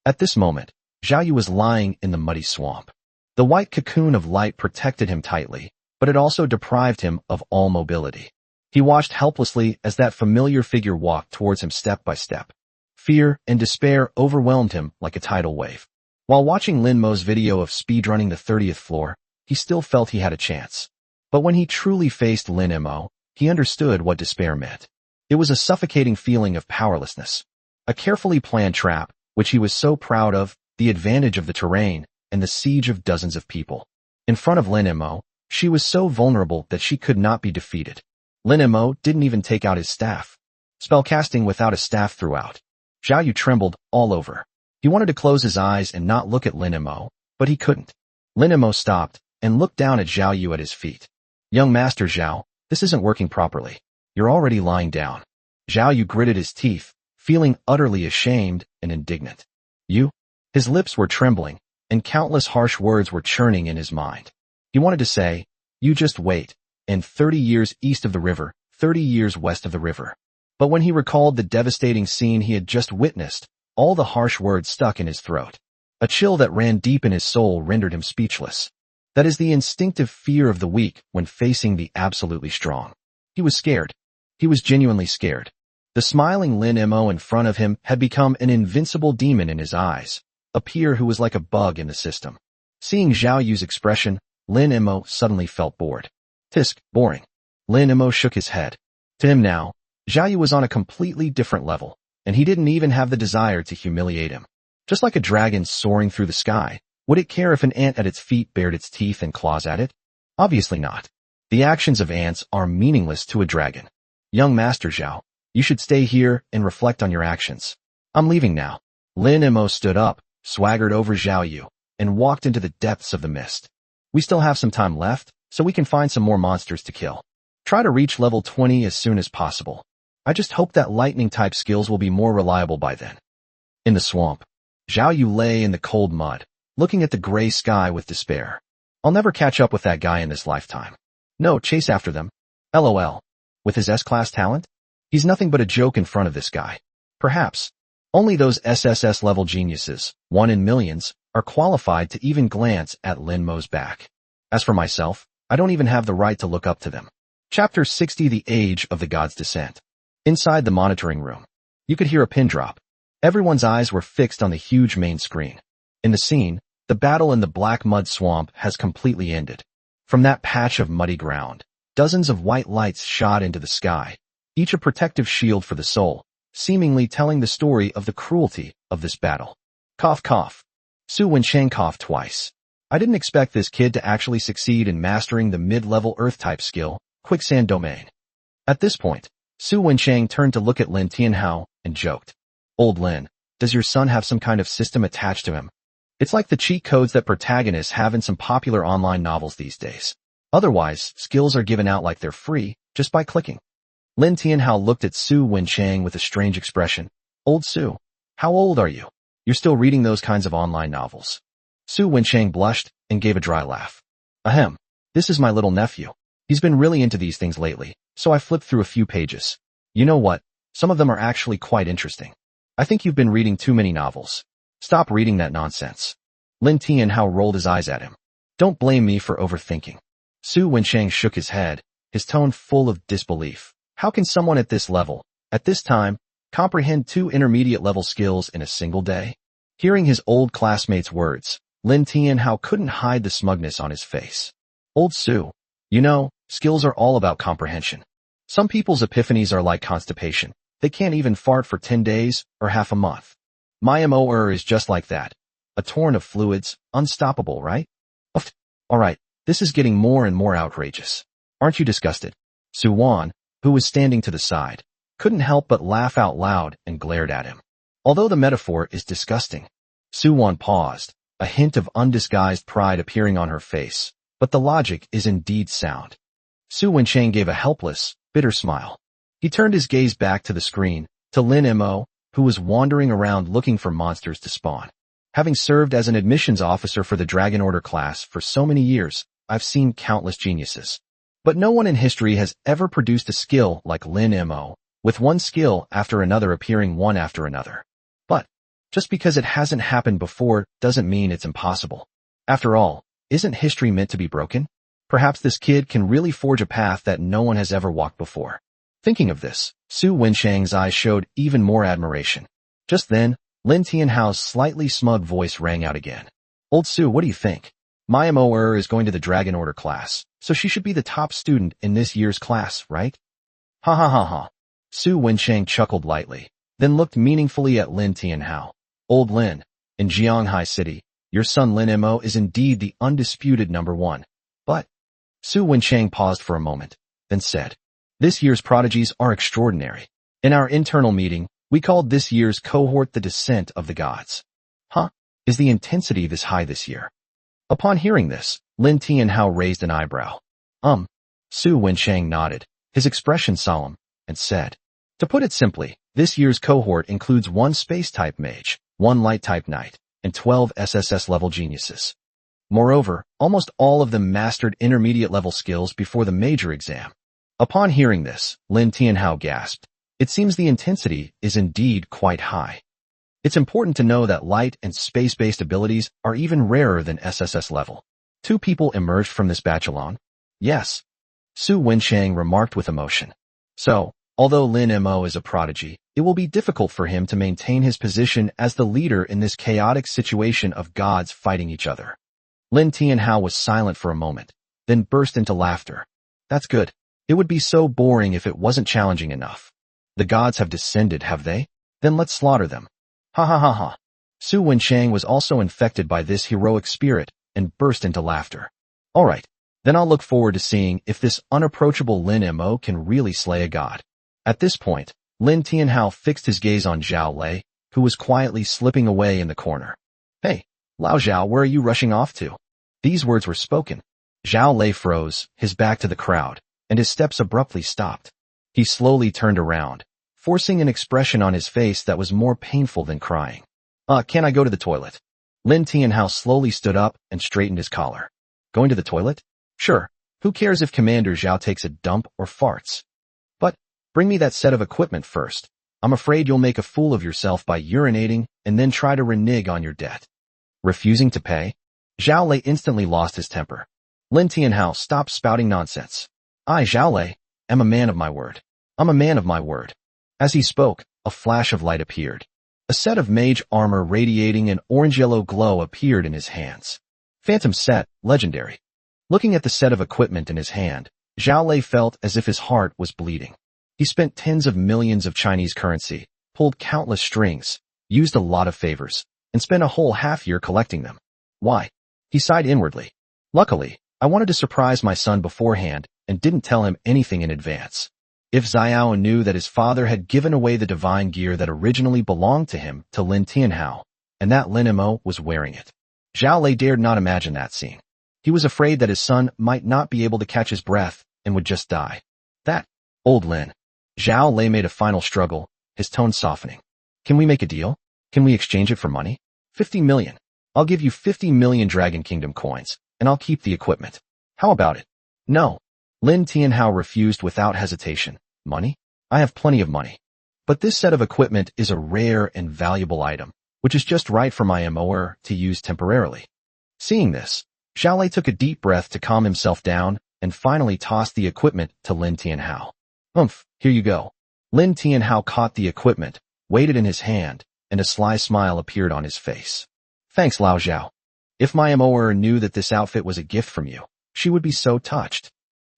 At this moment, Zhao Yu was lying in the muddy swamp. The white cocoon of light protected him tightly, but it also deprived him of all mobility. He watched helplessly as that familiar figure walked towards him step by step. Fear and despair overwhelmed him like a tidal wave. While watching Lin Mo's video of speedrunning the 30th floor, he still felt he had a chance. But when he truly faced Lin Mo, he understood what despair meant. It was a suffocating feeling of powerlessness. A carefully planned trap, which he was so proud of, the advantage of the terrain, and the siege of dozens of people. In front of Lin Mo, she was so vulnerable that she could not be defeated. Lin Mo didn't even take out his staff. Spellcasting without a staff throughout. Zhao Yu trembled all over. He wanted to close his eyes and not look at Lin Mo, but he couldn't. Lin Mo stopped and looked down at Zhao Yu at his feet. Young Master Zhao, this isn't working properly. You're already lying down. Zhao Yu gritted his teeth, feeling utterly ashamed and indignant. You? His lips were trembling, and countless harsh words were churning in his mind. He wanted to say, you just wait, and 30 years east of the river, 30 years west of the river. But when he recalled the devastating scene he had just witnessed, all the harsh words stuck in his throat. A chill that ran deep in his soul rendered him speechless. That is the instinctive fear of the weak when facing the absolutely strong. He was scared. He was genuinely scared. The smiling Lin Mo in front of him had become an invincible demon in his eyes, a peer who was like a bug in the system. Seeing Zhao Yu's expression, Lin Mo suddenly felt bored. Tisk, boring. Lin Mo shook his head. To him now, Zhao Yu was on a completely different level, and he didn't even have the desire to humiliate him. Just like a dragon soaring through the sky, would it care if an ant at its feet bared its teeth and claws at it? Obviously not. The actions of ants are meaningless to a dragon. Young Master Zhao, you should stay here and reflect on your actions. I'm leaving now. Lin Mo stood up, swaggered over Zhao Yu, and walked into the depths of the mist. We still have some time left, so we can find some more monsters to kill. Try to reach level 20 as soon as possible. I just hope that lightning-type skills will be more reliable by then. In the swamp, Zhao Yu lay in the cold mud, looking at the gray sky with despair. I'll never catch up with that guy in this lifetime. No, chase after them. LOL. With his S-class talent? He's nothing but a joke in front of this guy. Perhaps. Only those SSS-level geniuses, one in millions, are qualified to even glance at Lin Mo's back. As for myself, I don't even have the right to look up to them. Chapter 60: The Age of the God's Descent. Inside the monitoring room, you could hear a pin drop. Everyone's eyes were fixed on the huge main screen. In the scene, the battle in the black mud swamp has completely ended. From that patch of muddy ground, dozens of white lights shot into the sky, each a protective shield for the soul, seemingly telling the story of the cruelty of this battle. Cough cough. Su Wencheng coughed twice. I didn't expect this kid to actually succeed in mastering the mid-level Earth-type skill, Quicksand Domain. At this point, Su Wencheng turned to look at Lin Tianhao and joked. Old Lin, does your son have some kind of system attached to him? It's like the cheat codes that protagonists have in some popular online novels these days. Otherwise, skills are given out like they're free, just by clicking. Lin Tianhao looked at Su Wencheng with a strange expression. Old Su, how old are you? You're still reading those kinds of online novels. Su Wencheng blushed and gave a dry laugh. Ahem, this is my little nephew. He's been really into these things lately, so I flipped through a few pages. You know what? Some of them are actually quite interesting. I think you've been reading too many novels. Stop reading that nonsense. Lin Tianhao rolled his eyes at him. Don't blame me for overthinking. Su Wencheng shook his head, his tone full of disbelief. How can someone at this level, at this time, comprehend 2 intermediate-level skills in a single day? Hearing his old classmate's words, Lin Tianhao couldn't hide the smugness on his face. Old Su, you know, skills are all about comprehension. Some people's epiphanies are like constipation. They can't even fart for 10 days or half a month. My MOR is just like that. A torrent of fluids, unstoppable, right? Alright, this is getting more and more outrageous. Aren't you disgusted? Su Wan, who was standing to the side, couldn't help but laugh out loud and glared at him. Although the metaphor is disgusting, Su Wan paused, a hint of undisguised pride appearing on her face, but the logic is indeed sound. Su Wencheng gave a helpless, bitter smile. He turned his gaze back to the screen, to Lin Mo, who was wandering around looking for monsters to spawn. Having served as an admissions officer for the Dragon Order class for so many years, I've seen countless geniuses. But no one in history has ever produced a skill like Lin Mo, with one skill after another appearing one after another. But, just because it hasn't happened before doesn't mean it's impossible. After all, isn't history meant to be broken? Perhaps this kid can really forge a path that no one has ever walked before. Thinking of this, Su Wencheng's eyes showed even more admiration. Just then, Lin Tianhao's slightly smug voice rang out again. Old Su, what do you think? My MOR is going to the Dragon Order class, so she should be the top student in this year's class, right? Ha ha ha ha. Su Wencheng chuckled lightly, then looked meaningfully at Lin Tianhao. Old Lin, in Jianghai City, your son Lin Mo is indeed the undisputed number 1. But, Su Wencheng paused for a moment, then said, this year's prodigies are extraordinary. In our internal meeting, we called this year's cohort the Descent of the Gods. Huh? Is the intensity this high this year? Upon hearing this, Lin Tianhao raised an eyebrow. Su Wencheng nodded, his expression solemn, and said, to put it simply, this year's cohort includes 1 space-type mage, 1 light-type knight, and 12 SSS-level geniuses. Moreover, almost all of them mastered intermediate-level skills before the major exam. Upon hearing this, Lin Tianhao gasped. It seems the intensity is indeed quite high. It's important to know that light and space-based abilities are even rarer than SSS level. 2 people emerged from this batch alone? Yes. Su Wencheng remarked with emotion. So, although Lin Mo is a prodigy, it will be difficult for him to maintain his position as the leader in this chaotic situation of gods fighting each other. Lin Tianhao was silent for a moment, then burst into laughter. That's good. It would be so boring if it wasn't challenging enough. The gods have descended, have they? Then let's slaughter them. Ha ha ha ha. Su Wencheng was also infected by this heroic spirit and burst into laughter. Alright, then I'll look forward to seeing if this unapproachable Lin Mo can really slay a god. At this point, Lin Tianhao fixed his gaze on Zhao Lei, who was quietly slipping away in the corner. Hey, Lao Zhao, where are you rushing off to? These words were spoken. Zhao Lei froze, his back to the crowd, and his steps abruptly stopped. He slowly turned around, forcing an expression on his face that was more painful than crying. Can I go to the toilet? Lin Tianhao slowly stood up and straightened his collar. Going to the toilet? Sure. Who cares if Commander Zhao takes a dump or farts? But bring me that set of equipment first. I'm afraid you'll make a fool of yourself by urinating and then try to renege on your debt. Refusing to pay? Zhao Lei instantly lost his temper. Lin Tianhao, stop spouting nonsense. I, Zhao Lei, am a man of my word. I'm a man of my word. As he spoke, a flash of light appeared. A set of mage armor radiating an orange-yellow glow appeared in his hands. Phantom set, legendary. Looking at the set of equipment in his hand, Zhao Lei felt as if his heart was bleeding. He spent tens of millions of Chinese currency, pulled countless strings, used a lot of favors, and spent a whole half-year collecting them. Why? He sighed inwardly. Luckily, I wanted to surprise my son beforehand and didn't tell him anything in advance. If Xiao knew that his father had given away the divine gear that originally belonged to him to Lin Tianhao, and that Lin Mo was wearing it. Zhao Lei dared not imagine that scene. He was afraid that his son might not be able to catch his breath and would just die. That old Lin. Zhao Lei made a final struggle, his tone softening. Can we make a deal? Can we exchange it for money? 50 million. I'll give you 50 million Dragon Kingdom coins, and I'll keep the equipment. How about it? No. Lin Tianhao refused without hesitation. Money? I have plenty of money. But this set of equipment is a rare and valuable item, which is just right for my MOer to use temporarily. Seeing this, Zhao Lei took a deep breath to calm himself down and finally tossed the equipment to Lin Tianhao. Here you go. Lin Tianhao caught the equipment, weighed it in his hand, and a sly smile appeared on his face. Thanks, Lao Zhao. If my MOer knew that this outfit was a gift from you, she would be so touched.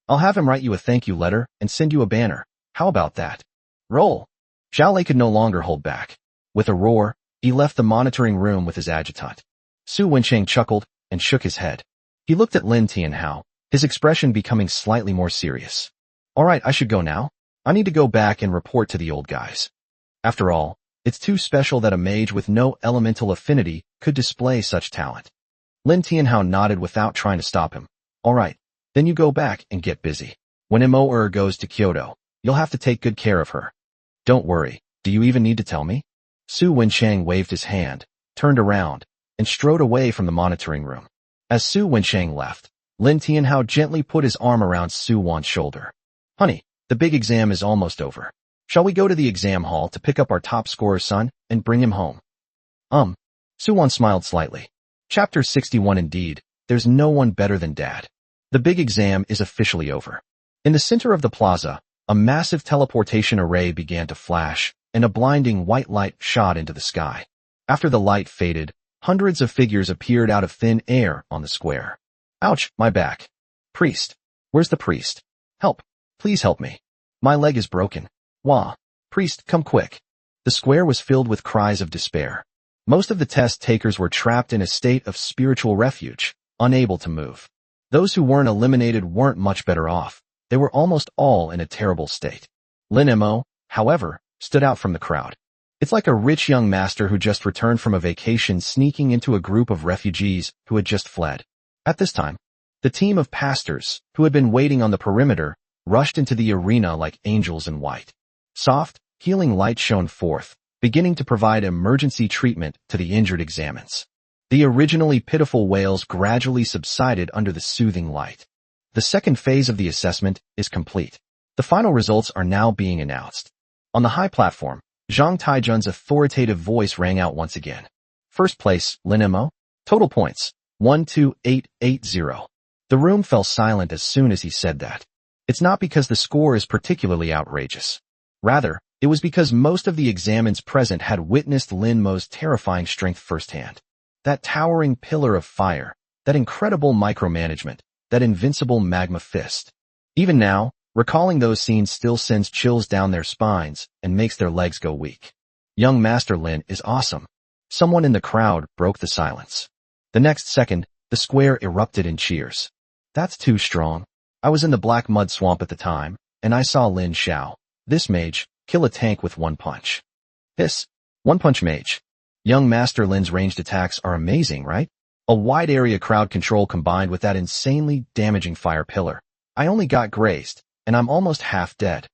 I'll have him write you a thank you letter and send you a banner. How about that? Roll. Zhao Lei could no longer hold back. With a roar, he left the monitoring room with his adjutant. Su Wensheng chuckled and shook his head. He looked at Lin Tianhao, his expression becoming slightly more serious. All right, I should go now. I need to go back and report to the old guys. After all, it's too special that a mage with no elemental affinity could display such talent. Lin Tianhao nodded without trying to stop him. All right, then you go back and get busy. When MOer goes to Kyoto, you'll have to take good care of her. Don't worry, do you even need to tell me? Su Wensheng waved his hand, turned around, and strode away from the monitoring room. As Su Wensheng left, Lin Tianhao gently put his arm around Su Wan's shoulder. Honey, the big exam is almost over. Shall we go to the exam hall to pick up our top scorer's son and bring him home? Su Wan smiled slightly. Chapter 61 Indeed, there's no one better than Dad. The big exam is officially over. In the center of the plaza, a massive teleportation array began to flash, and a blinding white light shot into the sky. After the light faded, hundreds of figures appeared out of thin air on the square. Ouch, my back. Priest. Where's the priest? Help. Please help me. My leg is broken. Wah. Priest, come quick. The square was filled with cries of despair. Most of the test takers were trapped in a state of spiritual refuge, unable to move. Those who weren't eliminated weren't much better off. They were almost all in a terrible state. Lin Mo, however, stood out from the crowd. It's like a rich young master who just returned from a vacation sneaking into a group of refugees who had just fled. At this time, the team of pastors, who had been waiting on the perimeter, rushed into the arena like angels in white. Soft, healing light shone forth, beginning to provide emergency treatment to the injured examines. The originally pitiful wails gradually subsided under the soothing light. The second phase of the assessment is complete. The final results are now being announced. On the high platform, Zhang Taijun's authoritative voice rang out once again. First place, Lin Mo. Total points, 12880. The room fell silent as soon as he said that. It's not because the score is particularly outrageous. Rather, it was because most of the examines present had witnessed Lin Mo's terrifying strength firsthand. That towering pillar of fire, that incredible micromanagement, that invincible magma fist. Even now, recalling those scenes still sends chills down their spines and makes their legs go weak. Young Master Lin is awesome. Someone in the crowd broke the silence. The next second, the square erupted in cheers. That's too strong. I was in the black mud swamp at the time, and I saw Lin Xiao, this mage, kill a tank with one punch. This, one-punch mage. Young Master Lin's ranged attacks are amazing, right? A wide area crowd control combined with that insanely damaging fire pillar. I only got grazed, and I'm almost half dead.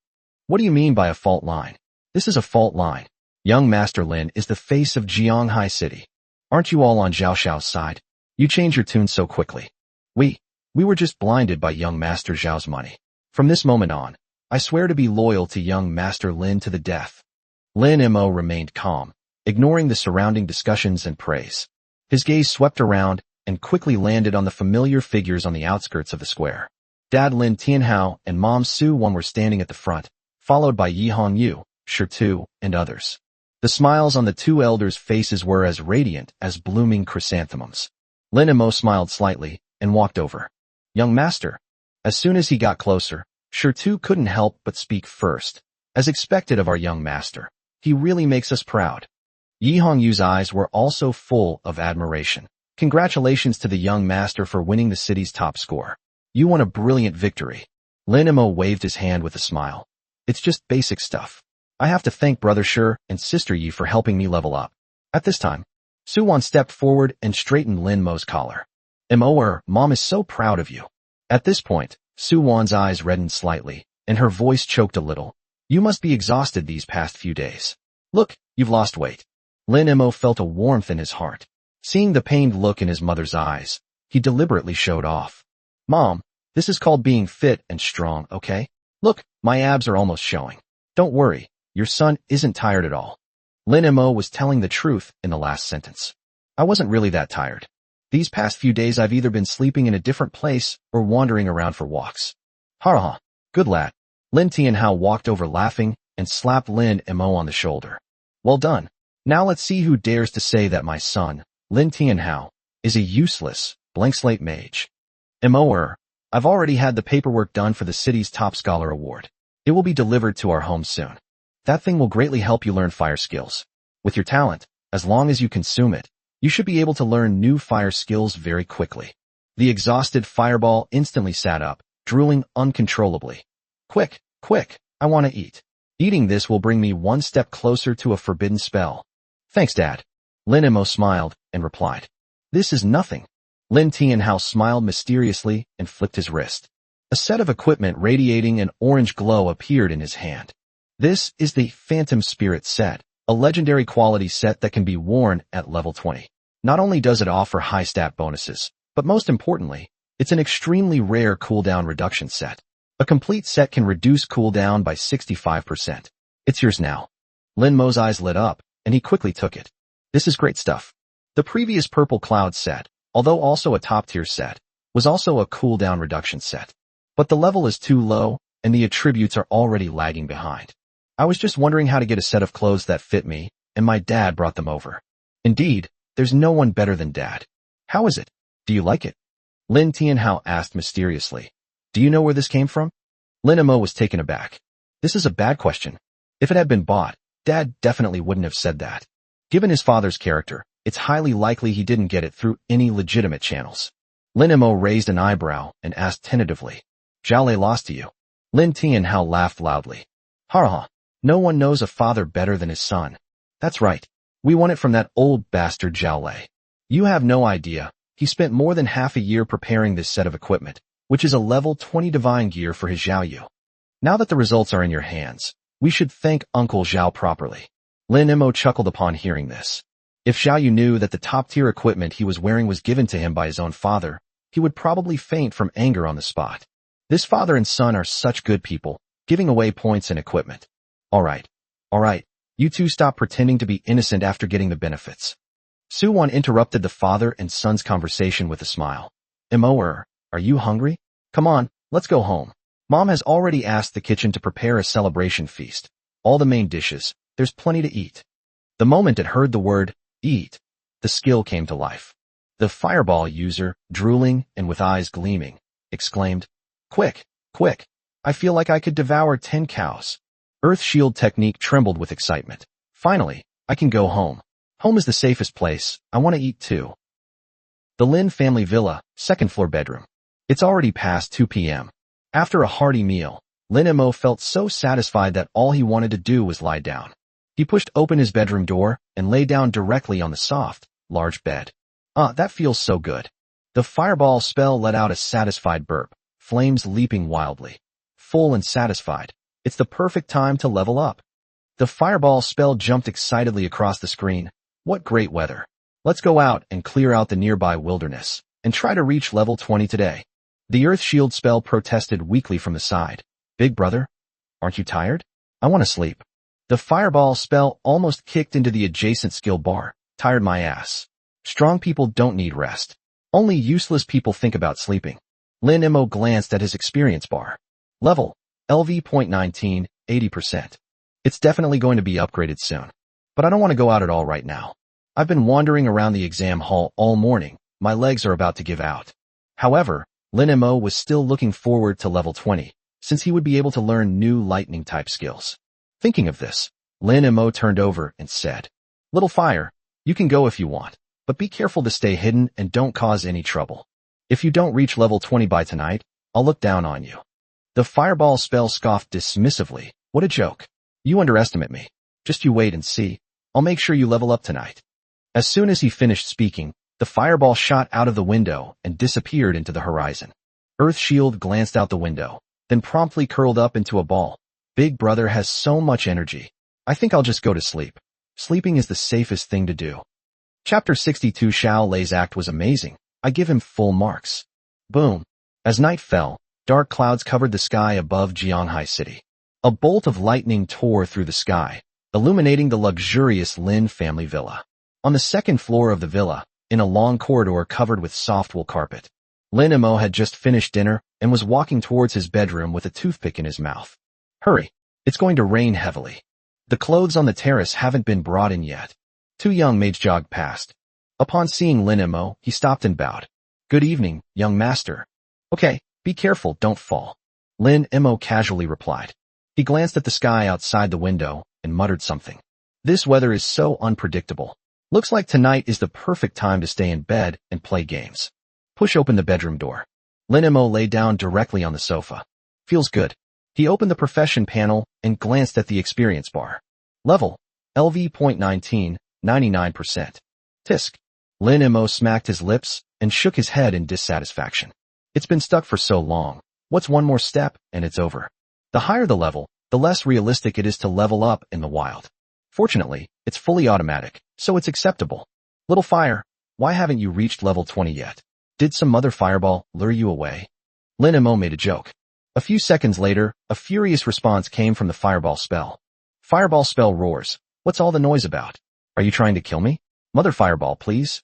What do you mean by a fault line? This is a fault line. Young Master Lin is the face of Jianghai City. Aren't you all on Zhao Xiao's side? You change your tune so quickly. We were just blinded by young Master Zhao's money. From this moment on, I swear to be loyal to young Master Lin to the death. Lin Mo remained calm, ignoring the surrounding discussions and praise. His gaze swept around and quickly landed on the familiar figures on the outskirts of the square. Dad Lin Tianhao and Mom Su Wan were standing at the front, followed by Yi Hongyu, Shi Tu, and others. The smiles on the two elders' faces were as radiant as blooming chrysanthemums. Lin Mo smiled slightly and walked over. Young master. As soon as he got closer, Shi Tu couldn't help but speak first. As expected of our young master, he really makes us proud. Yi Hongyu's eyes were also full of admiration. Congratulations to the young master for winning the city's top score. You won a brilliant victory. Lin Mo waved his hand with a smile. It's just basic stuff. I have to thank Brother Shi and Sister Yi for helping me level up. At this time, Su Wan stepped forward and straightened Lin Mo's collar. Mom is so proud of you. At this point, Su Wan's eyes reddened slightly, and her voice choked a little. You must be exhausted these past few days. Look, you've lost weight. Lin Mo felt a warmth in his heart. Seeing the pained look in his mother's eyes, he deliberately showed off. Mom, this is called being fit and strong, okay? Look, my abs are almost showing. Don't worry, your son isn't tired at all. Lin Mo was telling the truth in the last sentence. I wasn't really that tired. These past few days I've either been sleeping in a different place or wandering around for walks. Ha, good lad. Lin Tianhao walked over laughing and slapped Lin Mo on the shoulder. Well done. Now let's see who dares to say that my son, Lin Tianhao, is a useless, blank slate mage. I've already had the paperwork done for the city's top scholar award. It will be delivered to our home soon. That thing will greatly help you learn fire skills. With your talent, as long as you consume it, you should be able to learn new fire skills very quickly. The exhausted fireball instantly sat up, drooling uncontrollably. Quick, I want to eat. Eating this will bring me one step closer to a forbidden spell. Thanks, Dad. Lin Mo smiled and replied. This is nothing. Lin Tianhao smiled mysteriously and flipped his wrist. A set of equipment radiating an orange glow appeared in his hand. This is the Phantom Spirit set, a legendary quality set that can be worn at level 20. Not only does it offer high stat bonuses, but most importantly, it's an extremely rare cooldown reduction set. A complete set can reduce cooldown by 65%. It's yours now. Lin Mo's eyes lit up, and he quickly took it. This is great stuff. The previous Purple Cloud set, although also a top-tier set, was also a cooldown reduction set. But the level is too low, and the attributes are already lagging behind. I was just wondering how to get a set of clothes that fit me, and my dad brought them over. Indeed, there's no one better than Dad. How is it? Do you like it? Lin Tianhao asked mysteriously. Do you know where this came from? Lin Mo was taken aback. This is a bad question. If it had been bought, Dad definitely wouldn't have said that. Given his father's character, it's highly likely he didn't get it through any legitimate channels. Lin Mo raised an eyebrow and asked tentatively. Zhao Lei lost to you. Lin Tianhao laughed loudly. Ha. No one knows a father better than his son. That's right. We won it from that old bastard Zhao Lei. You have no idea. He spent more than half a year preparing this set of equipment, which is a level 20 divine gear for his Xiaoyu. Now that the results are in your hands, we should thank Uncle Zhao properly. Lin Mo chuckled upon hearing this. If Xiaoyu knew that the top-tier equipment he was wearing was given to him by his own father, he would probably faint from anger on the spot. This father and son are such good people, giving away points and equipment. All right. You two stop pretending to be innocent after getting the benefits. Su Wan interrupted the father and son's conversation with a smile. Are you hungry? Come on, let's go home. Mom has already asked the kitchen to prepare a celebration feast. All the main dishes, there's plenty to eat. The moment it heard the word, eat, the skill came to life. The fireball user, drooling and with eyes gleaming, exclaimed, Quick, I feel like I could devour 10 cows. Earth Shield technique trembled with excitement. Finally, I can go home. Home is the safest place. I want to eat too. The Lin family villa, second floor bedroom. It's already past 2 p.m. After a hearty meal, Lin Mo felt so satisfied that all he wanted to do was lie down. He pushed open his bedroom door and lay down directly on the soft, large bed. That feels so good. The fireball spell let out a satisfied burp, flames leaping wildly. Full and satisfied. It's the perfect time to level up. The fireball spell jumped excitedly across the screen. What great weather. Let's go out and clear out the nearby wilderness and try to reach level 20 today. The Earth Shield spell protested weakly from the side. Big brother, aren't you tired? I want to sleep. The fireball spell almost kicked into the adjacent skill bar. Tired my ass. Strong people don't need rest. Only useless people think about sleeping. Lin Mo glanced at his experience bar. Level, LV.19, 80%. It's definitely going to be upgraded soon. But I don't want to go out at all right now. I've been wandering around the exam hall all morning. My legs are about to give out. However, Lin Mo was still looking forward to level 20, since he would be able to learn new lightning-type skills. Thinking of this, Lin Mo turned over and said, Little Fire, you can go if you want, but be careful to stay hidden and don't cause any trouble. If you don't reach level 20 by tonight, I'll look down on you. The fireball spell scoffed dismissively. What a joke. You underestimate me. Just you wait and see. I'll make sure you level up tonight. As soon as he finished speaking, the fireball shot out of the window and disappeared into the horizon. Earth Shield glanced out the window, then promptly curled up into a ball. Big brother has so much energy. I think I'll just go to sleep. Sleeping is the safest thing to do. Chapter 62 Xiao Lei's act was amazing. I give him full marks. Boom. As night fell, dark clouds covered the sky above Jianghai City. A bolt of lightning tore through the sky, illuminating the luxurious Lin family villa. On the second floor of the villa, in a long corridor covered with soft wool carpet, Lin Mo had just finished dinner and was walking towards his bedroom with a toothpick in his mouth. Hurry, it's going to rain heavily. The clothes on the terrace haven't been brought in yet. Two young maids jogged past. Upon seeing Lin Mo, he stopped and bowed. Good evening, young master. Okay, be careful, don't fall. Lin Mo casually replied. He glanced at the sky outside the window and muttered something. This weather is so unpredictable. Looks like tonight is the perfect time to stay in bed and play games. Push open the bedroom door. Lin Mo lay down directly on the sofa. Feels good. He opened the profession panel and glanced at the experience bar. Level, LV.19, 99%. Tisk. Lin Mo smacked his lips and shook his head in dissatisfaction. It's been stuck for so long. What's one more step and it's over? The higher the level, the less realistic it is to level up in the wild. Fortunately, it's fully automatic, so it's acceptable. Little Fire, why haven't you reached level 20 yet? Did some mother fireball lure you away? Lin Mo made a joke. A few seconds later, a furious response came from the fireball spell. Fireball spell roars. What's all the noise about? Are you trying to kill me? Mother fireball, please.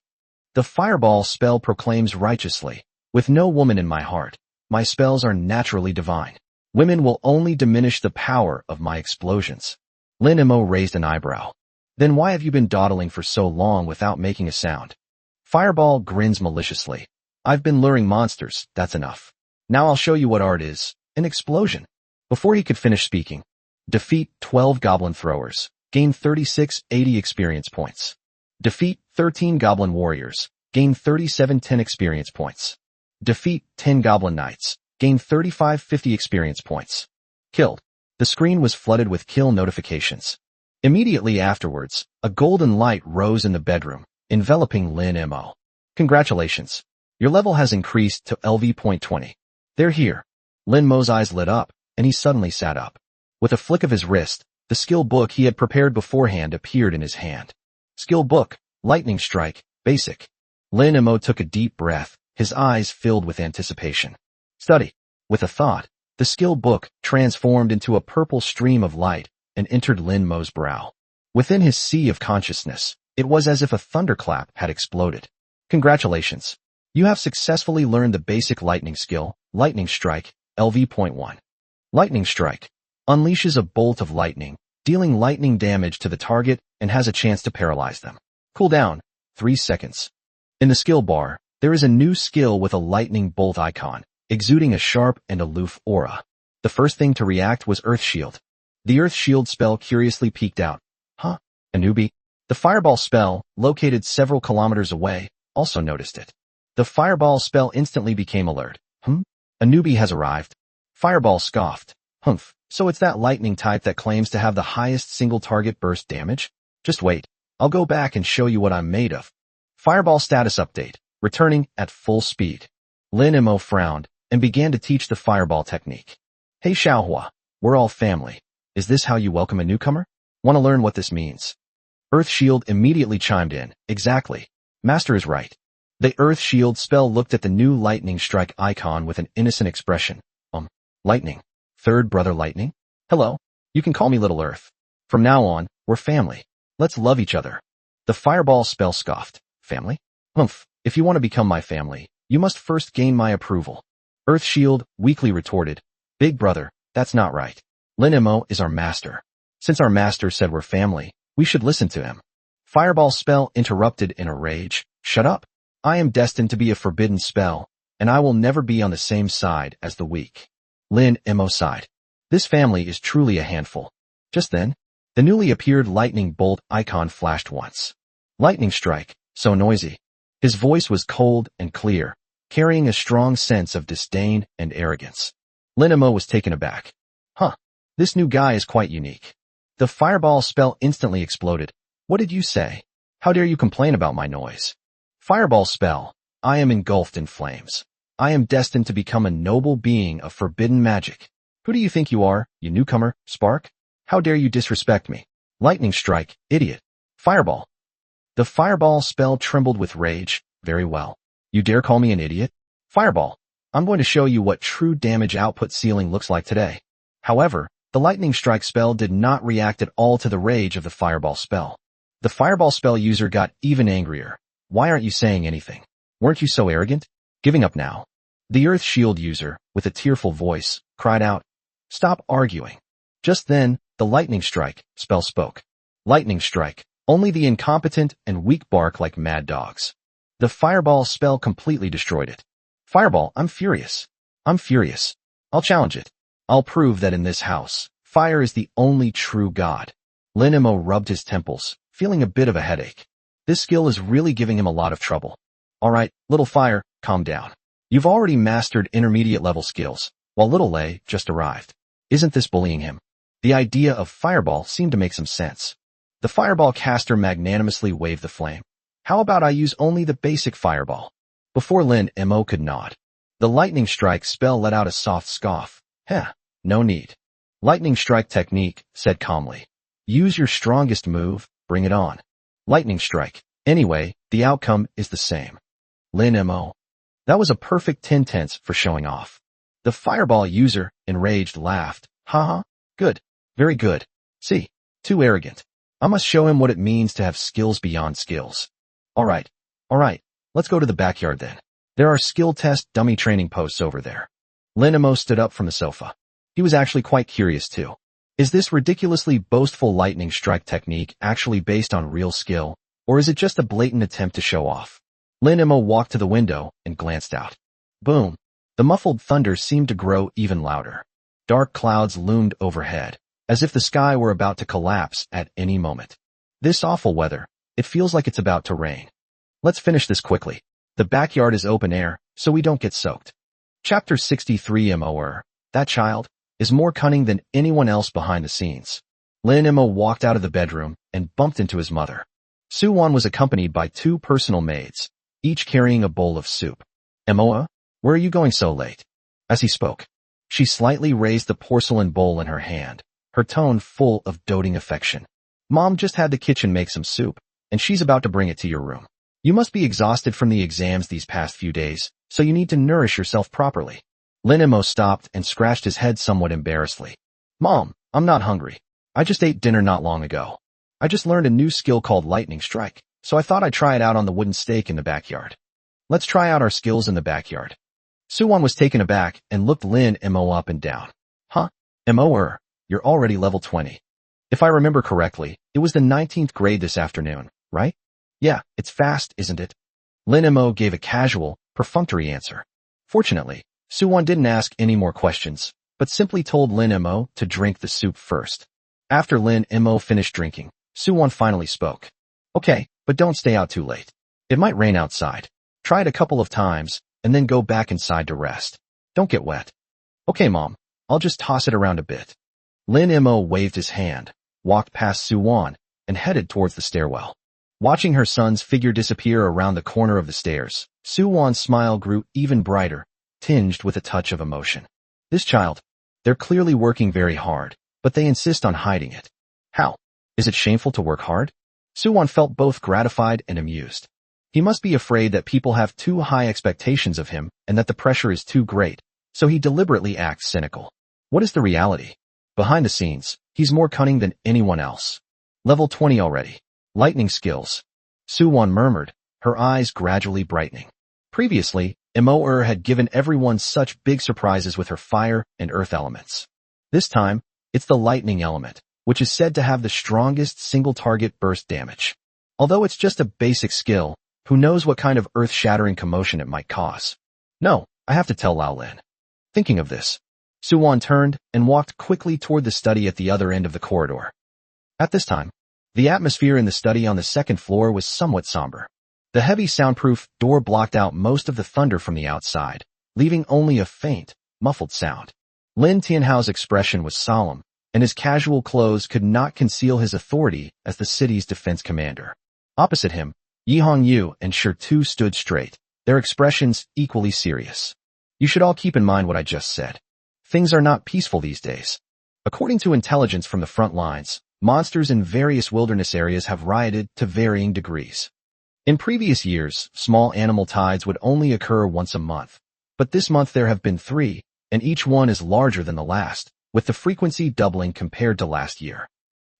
The fireball spell proclaims righteously. With no woman in my heart, my spells are naturally divine. Women will only diminish the power of my explosions. Lin Mo raised an eyebrow. Then why have you been dawdling for so long without making a sound? Fireball grins maliciously. I've been luring monsters, that's enough. Now I'll show you what art is. An explosion. Before he could finish speaking, defeat 12 goblin throwers. Gain 3680 experience points. Defeat 13 goblin warriors. Gain 3710 experience points. Defeat 10 goblin knights. Gain 3550 experience points. Killed. The screen was flooded with kill notifications. Immediately afterwards, a golden light rose in the bedroom, enveloping Lin Mo. Congratulations. Your level has increased to LV.20. They're here. Lin Mo's eyes lit up, and he suddenly sat up. With a flick of his wrist, the skill book he had prepared beforehand appeared in his hand. Skill book, Lightning Strike, Basic. Lin Mo took a deep breath, his eyes filled with anticipation. Study. With a thought, the skill book transformed into a purple stream of light and entered Lin Mo's brow. Within his sea of consciousness, it was as if a thunderclap had exploded. Congratulations. You have successfully learned the basic lightning skill, Lightning Strike, LV.1. Lightning Strike unleashes a bolt of lightning, dealing lightning damage to the target and has a chance to paralyze them. Cooldown, 3 seconds. In the skill bar, there is a new skill with a lightning bolt icon, exuding a sharp and aloof aura. The first thing to react was Earth Shield. The Earth Shield spell curiously peeked out. Huh? A newbie? The Fireball spell, located several kilometers away, also noticed it. The Fireball spell instantly became alert. A newbie has arrived. Fireball scoffed. Humph. So it's that lightning type that claims to have the highest single target burst damage? Just wait. I'll go back and show you what I'm made of. Fireball status update. Returning at full speed. Lin Mo frowned and began to teach the fireball technique. Hey Xiaohua, we're all family. Is this how you welcome a newcomer? Want to learn what this means? Earth Shield immediately chimed in. Exactly. Master is right. The Earth Shield spell looked at the new lightning strike icon with an innocent expression. Lightning. Third brother Lightning? Hello. You can call me Little Earth. From now on, we're family. Let's love each other. The fireball spell scoffed. Family? If you want to become my family, you must first gain my approval. Earth Shield weakly retorted. Big brother, that's not right. Lin Mo is our master. Since our master said we're family, we should listen to him. Fireball spell interrupted in a rage. Shut up. I am destined to be a forbidden spell, and I will never be on the same side as the weak. Lin Mo sighed. This family is truly a handful. Just then, the newly appeared lightning bolt icon flashed once. Lightning strike, so noisy. His voice was cold and clear, carrying a strong sense of disdain and arrogance. Lin Mo was taken aback. This new guy is quite unique. The fireball spell instantly exploded. What did you say? How dare you complain about my noise? Fireball spell, I am engulfed in flames. I am destined to become a noble being of forbidden magic. Who do you think you are, you newcomer, Spark? How dare you disrespect me? Lightning strike, idiot. Fireball. The fireball spell trembled with rage. Very well. You dare call me an idiot? Fireball. I'm going to show you what true damage output ceiling looks like today. However, the lightning strike spell did not react at all to the rage of the fireball spell. The fireball spell user got even angrier. Why aren't you saying anything? Weren't you so arrogant? Giving up now. The Earth Shield user, with a tearful voice, cried out, Stop arguing. Just then, the lightning strike spell spoke. Lightning strike. Only the incompetent and weak bark like mad dogs. The fireball spell completely destroyed it. Fireball, I'm furious. I'm furious. I'll challenge it. I'll prove that in this house, fire is the only true god. Lin Mo rubbed his temples, feeling a bit of a headache. This skill is really giving him a lot of trouble. Alright, little fire, calm down. You've already mastered intermediate level skills, while little Lei just arrived. Isn't this bullying him? The idea of fireball seemed to make some sense. The fireball caster magnanimously waved the flame. How about I use only the basic fireball? Before Lin Mo could nod, the lightning strike spell let out a soft scoff. No need. Lightning strike technique, said calmly. Use your strongest move, bring it on. Lightning strike. Anyway, the outcome is the same. Lin Mo. That was a perfect 10/10 for showing off. The fireball user, enraged, laughed. Haha, good. Very good. See, too arrogant. I must show him what it means to have skills beyond skills. Alright, let's go to the backyard then. There are skill test dummy training posts over there. Lin Mo stood up from the sofa. He was actually quite curious too. Is this ridiculously boastful lightning strike technique actually based on real skill, or is it just a blatant attempt to show off? Lin Mo walked to the window and glanced out. Boom. The muffled thunder seemed to grow even louder. Dark clouds loomed overhead, as if the sky were about to collapse at any moment. This awful weather, it feels like it's about to rain. Let's finish this quickly. The backyard is open air, so we don't get soaked. Chapter 63 Mo. That child is more cunning than anyone else behind the scenes. Lin Mo walked out of the bedroom and bumped into his mother. Suwon was accompanied by 2 personal maids, each carrying a bowl of soup. Moa, where are you going so late? As he spoke, she slightly raised the porcelain bowl in her hand, her tone full of doting affection. Mom just had the kitchen make some soup, and she's about to bring it to your room. You must be exhausted from the exams these past few days, so you need to nourish yourself properly. Lin Mo stopped and scratched his head somewhat embarrassedly. Mom, I'm not hungry. I just ate dinner not long ago. I just learned a new skill called lightning strike, so I thought I'd try it out on the wooden stake in the backyard. Let's try out our skills in the backyard. Suwon was taken aback and looked Lin Mo up and down. Mo, you're already level 20. If I remember correctly, it was the 19th grade this afternoon, right? Yeah, it's fast, isn't it? Lin Mo gave a casual, perfunctory answer. Fortunately, Suwon didn't ask any more questions, but simply told Lin Mo to drink the soup first. After Lin Mo finished drinking, Suwon finally spoke. Okay, but don't stay out too late. It might rain outside. Try it a couple of times, and then go back inside to rest. Don't get wet. Okay, Mom, I'll just toss it around a bit. Lin Mo waved his hand, walked past Suwon, and headed towards the stairwell. Watching her son's figure disappear around the corner of the stairs, Suwon's smile grew even brighter, tinged with a touch of emotion. This child, they're clearly working very hard, but they insist on hiding it. How? Is it shameful to work hard? Suwon felt both gratified and amused. He must be afraid that people have too high expectations of him and that the pressure is too great, so he deliberately acts cynical. What is the reality? Behind the scenes, he's more cunning than anyone else. Level 20 already. Lightning skills. Suwon murmured, her eyes gradually brightening. Previously, Imo had given everyone such big surprises with her fire and earth elements. This time, it's the lightning element, which is said to have the strongest single-target burst damage. Although it's just a basic skill, who knows what kind of earth-shattering commotion it might cause. No, I have to tell Lao Lin. Thinking of this, Suwon turned and walked quickly toward the study at the other end of the corridor. At this time, the atmosphere in the study on the second floor was somewhat somber. The heavy soundproof door blocked out most of the thunder from the outside, leaving only a faint, muffled sound. Lin Tianhao's expression was solemn, and his casual clothes could not conceal his authority as the city's defense commander. Opposite him, Yi Hongyu and Shi Tu stood straight, their expressions equally serious. You should all keep in mind what I just said. Things are not peaceful these days. According to intelligence from the front lines, monsters in various wilderness areas have rioted to varying degrees. In previous years, small animal tides would only occur once a month, but this month there have been 3, and each one is larger than the last, with the frequency doubling compared to last year.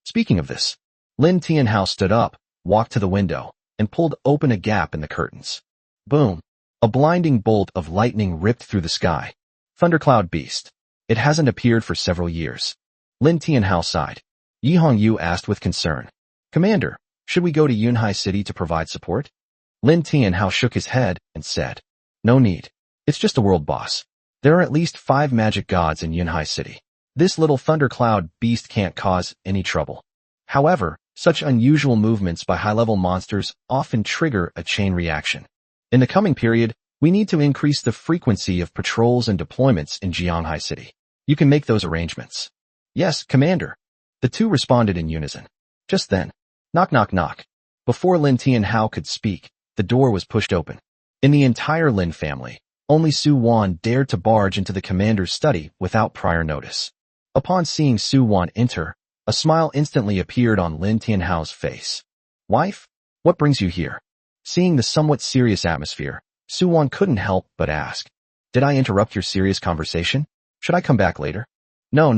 Speaking of this, Lin Tianhao stood up, walked to the window, and pulled open a gap in the curtains. Boom! A blinding bolt of lightning ripped through the sky. Thundercloud beast. It hasn't appeared for several years. Lin Tianhao sighed. Yi Hongyu asked with concern. Commander, should we go to Yunhai City to provide support? Lin Tianhao shook his head and said, no need. It's just a world boss. There are at least 5 magic gods in Yunhai City. This little thundercloud beast can't cause any trouble. However, such unusual movements by high-level monsters often trigger a chain reaction. In the coming period, we need to increase the frequency of patrols and deployments in Jianghai City. You can make those arrangements. Yes, Commander. The two responded in unison. Just then, knock knock knock. Before Lin Tianhao could speak, the door was pushed open. In the entire Lin family, only Suwon dared to barge into the commander's study without prior notice. Upon seeing Suwon enter, a smile instantly appeared on Lin Tianhao's face. Wife, what brings you here? Seeing the somewhat serious atmosphere, Suwon couldn't help but ask. Did I interrupt your serious conversation? Should I come back later? No.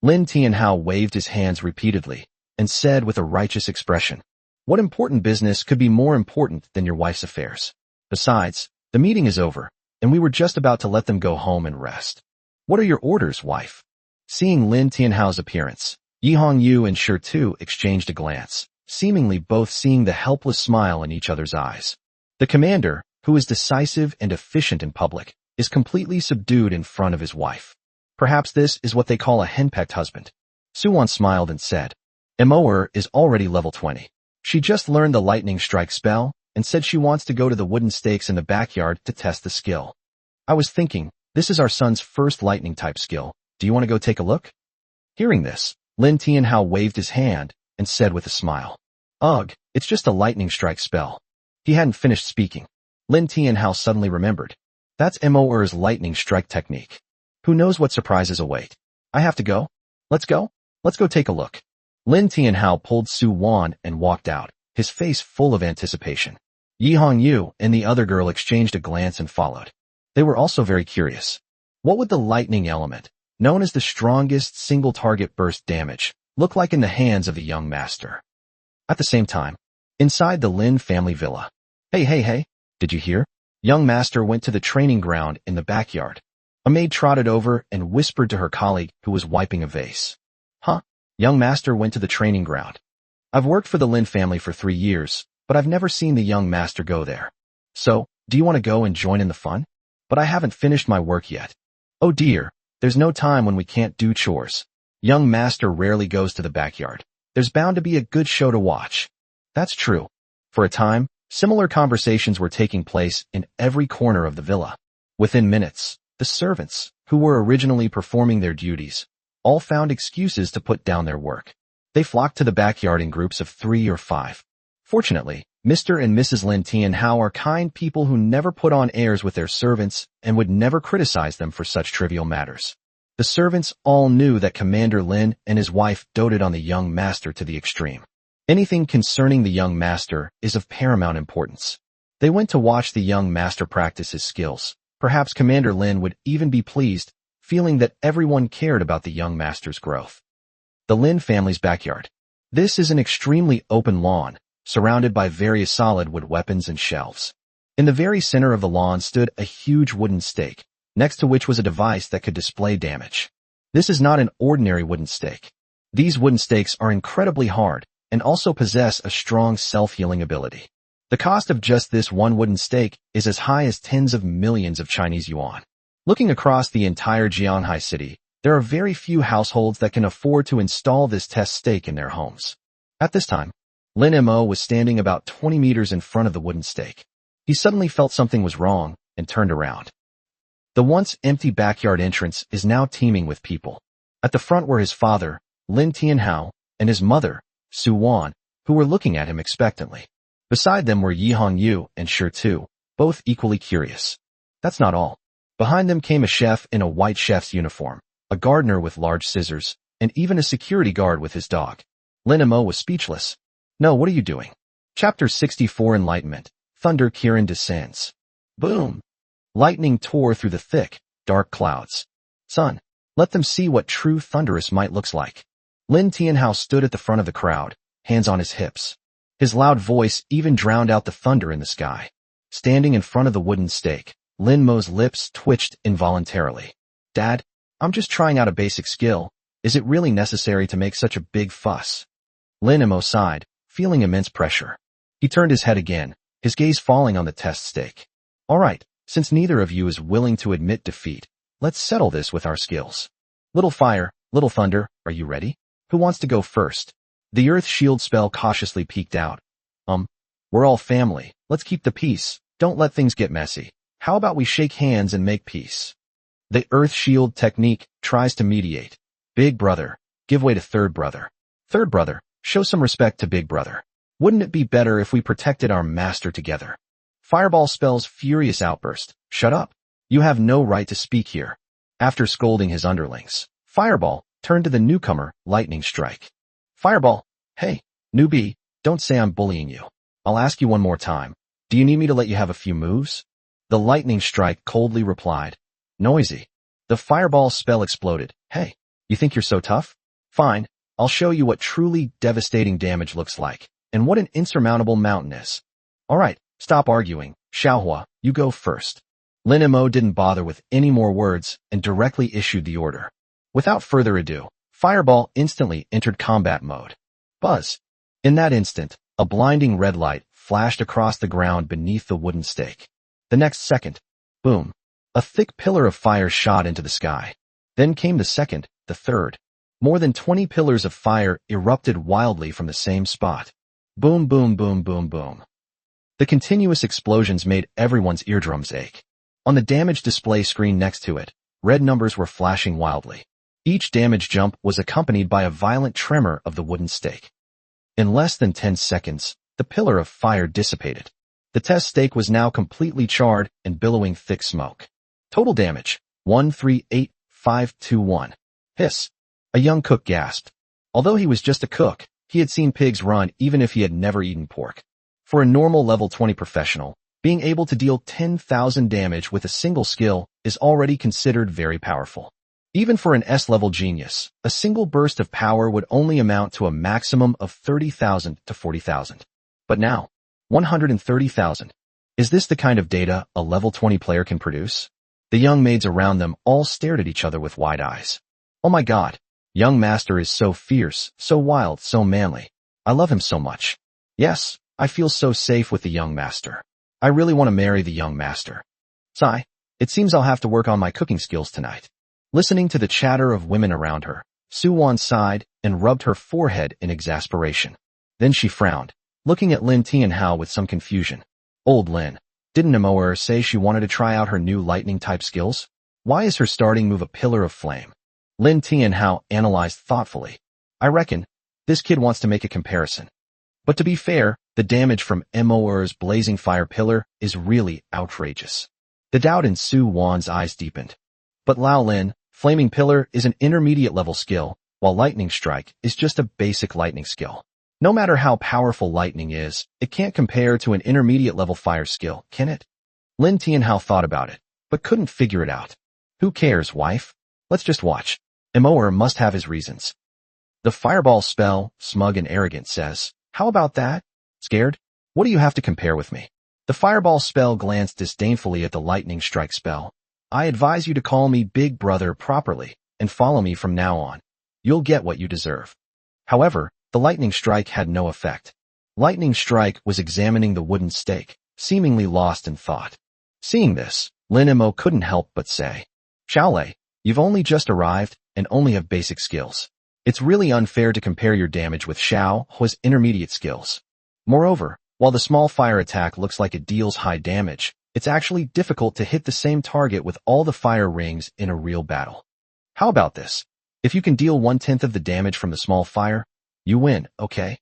Lin Tianhao waved his hands repeatedly and said with a righteous expression, what important business could be more important than your wife's affairs? Besides, the meeting is over, and we were just about to let them go home and rest. What are your orders, wife? Seeing Lin Tianhao's appearance, Yi Hongyu and Shi Tu exchanged a glance, seemingly both seeing the helpless smile in each other's eyes. The commander, who is decisive and efficient in public, is completely subdued in front of his wife. Perhaps this is what they call a henpecked husband. Suwon smiled and said, Imo is already level 20. She just learned the lightning strike spell and said she wants to go to the wooden stakes in the backyard to test the skill. I was thinking, this is our son's first lightning type skill. Do you want to go take a look? Hearing this, Lin Tianhao waved his hand and said with a smile, Ugh, it's just a lightning strike spell. He hadn't finished speaking. Lin Tianhao suddenly remembered. That's Mo's lightning strike technique. Who knows what surprises await? I have to go. Let's go. Let's go take a look. Lin Tianhao pulled Suwon and walked out, his face full of anticipation. Yi Hongyu and the other girl exchanged a glance and followed. They were also very curious. What would the lightning element, known as the strongest single-target burst damage, look like in the hands of the young master? At the same time, inside the Lin family villa. Hey, did you hear? Young master went to the training ground in the backyard. A maid trotted over and whispered to her colleague who was wiping a vase. Huh? Young master went to the training ground. I've worked for the Lin family for 3 years, but I've never seen the young master go there. So, do you want to go and join in the fun? But I haven't finished my work yet. Oh dear, there's no time when we can't do chores. Young master rarely goes to the backyard. There's bound to be a good show to watch. That's true. For a time, similar conversations were taking place in every corner of the villa. Within minutes, the servants, who were originally performing their duties, all found excuses to put down their work. They flocked to the backyard in groups of 3 or 5. Fortunately, Mr. and Mrs. Lin Tianhao are kind people who never put on airs with their servants and would never criticize them for such trivial matters. The servants all knew that Commander Lin and his wife doted on the young master to the extreme. Anything concerning the young master is of paramount importance. They went to watch the young master practice his skills. Perhaps Commander Lin would even be pleased, feeling that everyone cared about the young master's growth. The Lin family's backyard. This is an extremely open lawn, surrounded by various solid wood weapons and shelves. In the very center of the lawn stood a huge wooden stake, next to which was a device that could display damage. This is not an ordinary wooden stake. These wooden stakes are incredibly hard and also possess a strong self-healing ability. The cost of just this one wooden stake is as high as tens of millions of Chinese yuan. Looking across the entire Jianhai city, there are very few households that can afford to install this test stake in their homes. At this time, Lin Mo was standing about 20 meters in front of the wooden stake. He suddenly felt something was wrong and turned around. The once empty backyard entrance is now teeming with people. At the front were his father, Lin Tianhao, and his mother, Su Wan, who were looking at him expectantly. Beside them were Yi Hongyu and Shi Tu, both equally curious. That's not all. Behind them came a chef in a white chef's uniform, a gardener with large scissors, and even a security guard with his dog. Lin Mo was speechless. No, what are you doing? Chapter 64 Enlightenment. Thunder Kirin descends. Boom! Lightning tore through the thick, dark clouds. Son, let them see what true thunderous might looks like. Lin Tianhao stood at the front of the crowd, hands on his hips. His loud voice even drowned out the thunder in the sky. Standing in front of the wooden stake, Lin Mo's lips twitched involuntarily. Dad, I'm just trying out a basic skill. Is it really necessary to make such a big fuss? Lin Mo sighed, feeling immense pressure. He turned his head again, his gaze falling on the test stake. All right, since neither of you is willing to admit defeat, let's settle this with our skills. Little fire, little thunder, are you ready? Who wants to go first? The earth shield spell cautiously peeked out. We're all family. Let's keep the peace. Don't let things get messy. How about we shake hands and make peace? The earth shield technique tries to mediate. Big brother, give way to third brother. Third brother, show some respect to big brother. Wouldn't it be better if we protected our master together? Fireball spells furious outburst. Shut up. You have no right to speak here. After scolding his underlings, Fireball turned to the newcomer, Lightning Strike. Fireball, hey, newbie, don't say I'm bullying you. I'll ask you one more time. Do you need me to let you have a few moves? The Lightning Strike coldly replied. Noisy. The Fireball spell exploded. Hey, you think you're so tough? Fine, I'll show you what truly devastating damage looks like, and what an insurmountable mountain is. Alright, stop arguing. Xiaohua, you go first. Lin Mo didn't bother with any more words and directly issued the order. Without further ado, Fireball instantly entered combat mode. Buzz. In that instant, a blinding red light flashed across the ground beneath the wooden stake. The next second, boom, a thick pillar of fire shot into the sky. Then came the second, the third. More than 20 pillars of fire erupted wildly from the same spot. Boom, boom, boom, boom, boom. The continuous explosions made everyone's eardrums ache. On the damage display screen next to it, red numbers were flashing wildly. Each damage jump was accompanied by a violent tremor of the wooden stake. In less than 10 seconds, the pillar of fire dissipated. The test stake was now completely charred and billowing thick smoke. Total damage, 138521. Hiss. A young cook gasped. Although he was just a cook, he had seen pigs run even if he had never eaten pork. For a normal level 20 professional, being able to deal 10,000 damage with a single skill is already considered very powerful. Even for an S-level genius, a single burst of power would only amount to a maximum of 30,000 to 40,000. But now, 130,000. Is this the kind of data a level 20 player can produce? The young maids around them all stared at each other with wide eyes. Oh my god, young master is so fierce, so wild, so manly. I love him so much. Yes, I feel so safe with the young master. I really want to marry the young master. Sigh, it seems I'll have to work on my cooking skills tonight. Listening to the chatter of women around her, Su Wan sighed and rubbed her forehead in exasperation. Then she frowned, looking at Lin Tianhao with some confusion. Old Lin, didn't Moer say she wanted to try out her new lightning-type skills? Why is her starting move a pillar of flame? Lin Tianhao analyzed thoughtfully. I reckon, this kid wants to make a comparison. But to be fair, the damage from Moer's blazing fire pillar is really outrageous. The doubt in Su Wan's eyes deepened. But Lao Lin, Flaming Pillar is an intermediate level skill, while Lightning Strike is just a basic lightning skill. No matter how powerful lightning is, it can't compare to an intermediate level fire skill, can it? Lin Tianhao thought about it, but couldn't figure it out. Who cares, wife? Let's just watch. Emoer must have his reasons. The fireball spell, smug and arrogant, says, how about that? Scared? What do you have to compare with me? The fireball spell glanced disdainfully at the lightning strike spell. I advise you to call me Big Brother properly, and follow me from now on. You'll get what you deserve. However, the lightning strike had no effect. Lightning Strike was examining the wooden stake, seemingly lost in thought. Seeing this, Lin Mo couldn't help but say, Xiaolei, you've only just arrived and only have basic skills. It's really unfair to compare your damage with Xiao Hua's intermediate skills. Moreover, while the small fire attack looks like it deals high damage, it's actually difficult to hit the same target with all the fire rings in a real battle. How about this? If you can deal 1/10 of the damage from the small fire, you win, okay?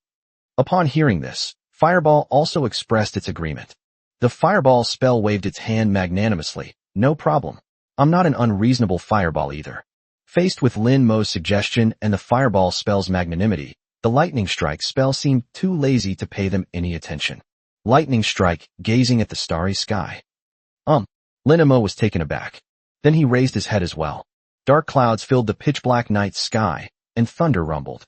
Upon hearing this, Fireball also expressed its agreement. The Fireball spell waved its hand magnanimously. No problem. I'm not an unreasonable Fireball either. Faced with Lin Mo's suggestion and the Fireball spell's magnanimity, the Lightning Strike spell seemed too lazy to pay them any attention. Lightning Strike, gazing at the starry sky. Lin Mo was taken aback. Then he raised his head as well. Dark clouds filled the pitch-black night sky, and thunder rumbled.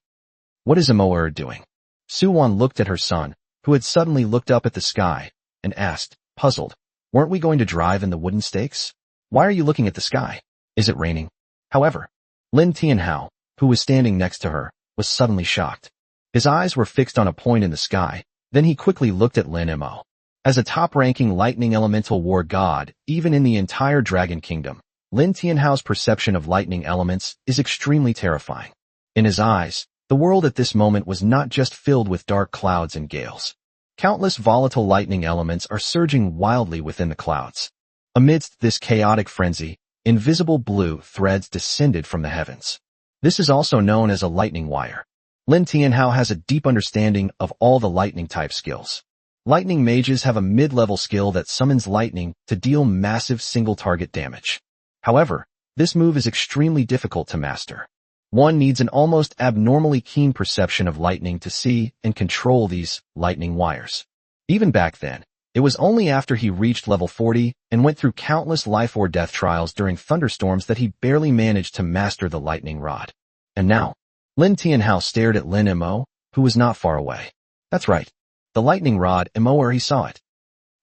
What is Emoer doing? Suwan looked at her son, who had suddenly looked up at the sky, and asked, puzzled, weren't we going to drive in the wooden stakes? Why are you looking at the sky? Is it raining? However, Lin Tianhao, who was standing next to her, was suddenly shocked. His eyes were fixed on a point in the sky, then he quickly looked at Lin Mo. As a top-ranking lightning elemental war god, even in the entire Dragon Kingdom, Lin Tianhao's perception of lightning elements is extremely terrifying. In his eyes, the world at this moment was not just filled with dark clouds and gales. Countless volatile lightning elements are surging wildly within the clouds. Amidst this chaotic frenzy, invisible blue threads descended from the heavens. This is also known as a lightning wire. Lin Tianhao has a deep understanding of all the lightning-type skills. Lightning mages have a mid-level skill that summons lightning to deal massive single-target damage. However, this move is extremely difficult to master. One needs an almost abnormally keen perception of lightning to see and control these lightning wires. Even back then, it was only after he reached level 40 and went through countless life or death trials during thunderstorms that he barely managed to master the lightning rod. And now, Lin Tianhao stared at Lin Mo, who was not far away. That's right. The lightning rod, Emoer, he saw it.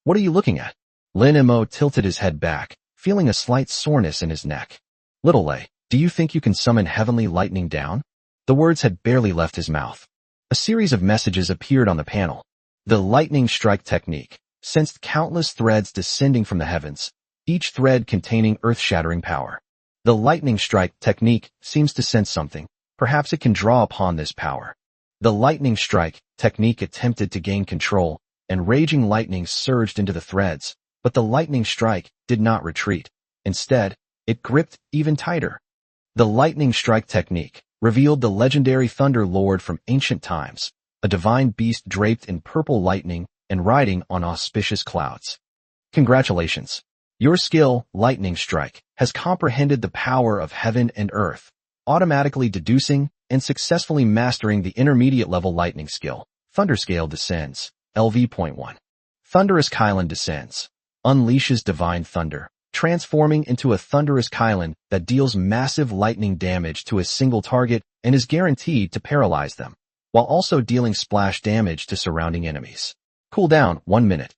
What are you looking at? Lin Mo tilted his head back, feeling a slight soreness in his neck. Little Lei, do you think you can summon heavenly lightning down? The words had barely left his mouth. A series of messages appeared on the panel. The lightning strike technique sensed countless threads descending from the heavens, each thread containing earth-shattering power. The lightning strike technique seems to sense something. Perhaps it can draw upon this power. The lightning strike technique attempted to gain control, and raging lightning surged into the threads, but the lightning strike did not retreat. Instead, it gripped even tighter. The lightning strike technique revealed the legendary Thunder Lord from ancient times, a divine beast draped in purple lightning and riding on auspicious clouds. Congratulations! Your skill, Lightning Strike, has comprehended the power of heaven and earth, automatically deducing and successfully mastering the intermediate level lightning skill. Thunderscale descends. LV.1. Thunderous Kylan descends. Unleashes divine thunder, transforming into a thunderous Kylan that deals massive lightning damage to a single target and is guaranteed to paralyze them, while also dealing splash damage to surrounding enemies. Cooldown, 1 minute.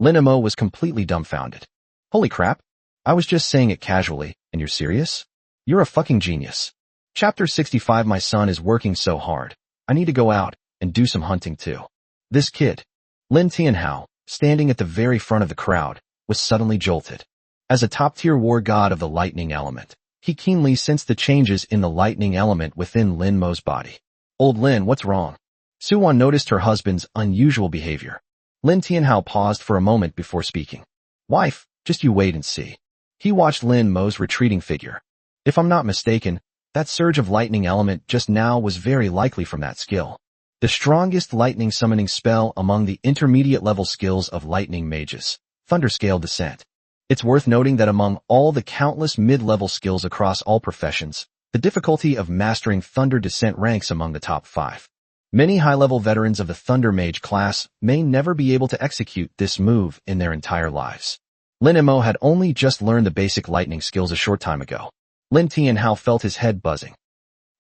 Lin Mo was completely dumbfounded. Holy crap. I was just saying it casually, and you're serious? You're a fucking genius. Chapter 65. My son is working so hard. I need to go out and do some hunting too. This kid, Lin Tianhao, standing at the very front of the crowd, was suddenly jolted. As a top-tier war god of the lightning element, he keenly sensed the changes in the lightning element within Lin Mo's body. Old Lin, what's wrong? Suwan noticed her husband's unusual behavior. Lin Tianhao paused for a moment before speaking. Wife, just you wait and see. He watched Lin Mo's retreating figure. If I'm not mistaken, that surge of lightning element just now was very likely from that skill. The strongest lightning summoning spell among the intermediate level skills of lightning mages, Thunderscale Descent. It's worth noting that among all the countless mid-level skills across all professions, the difficulty of mastering Thunder Descent ranks among the top 5. Many high-level veterans of the Thunder Mage class may never be able to execute this move in their entire lives. Lin Mo had only just learned the basic lightning skills a short time ago. Lin Tianhao felt his head buzzing.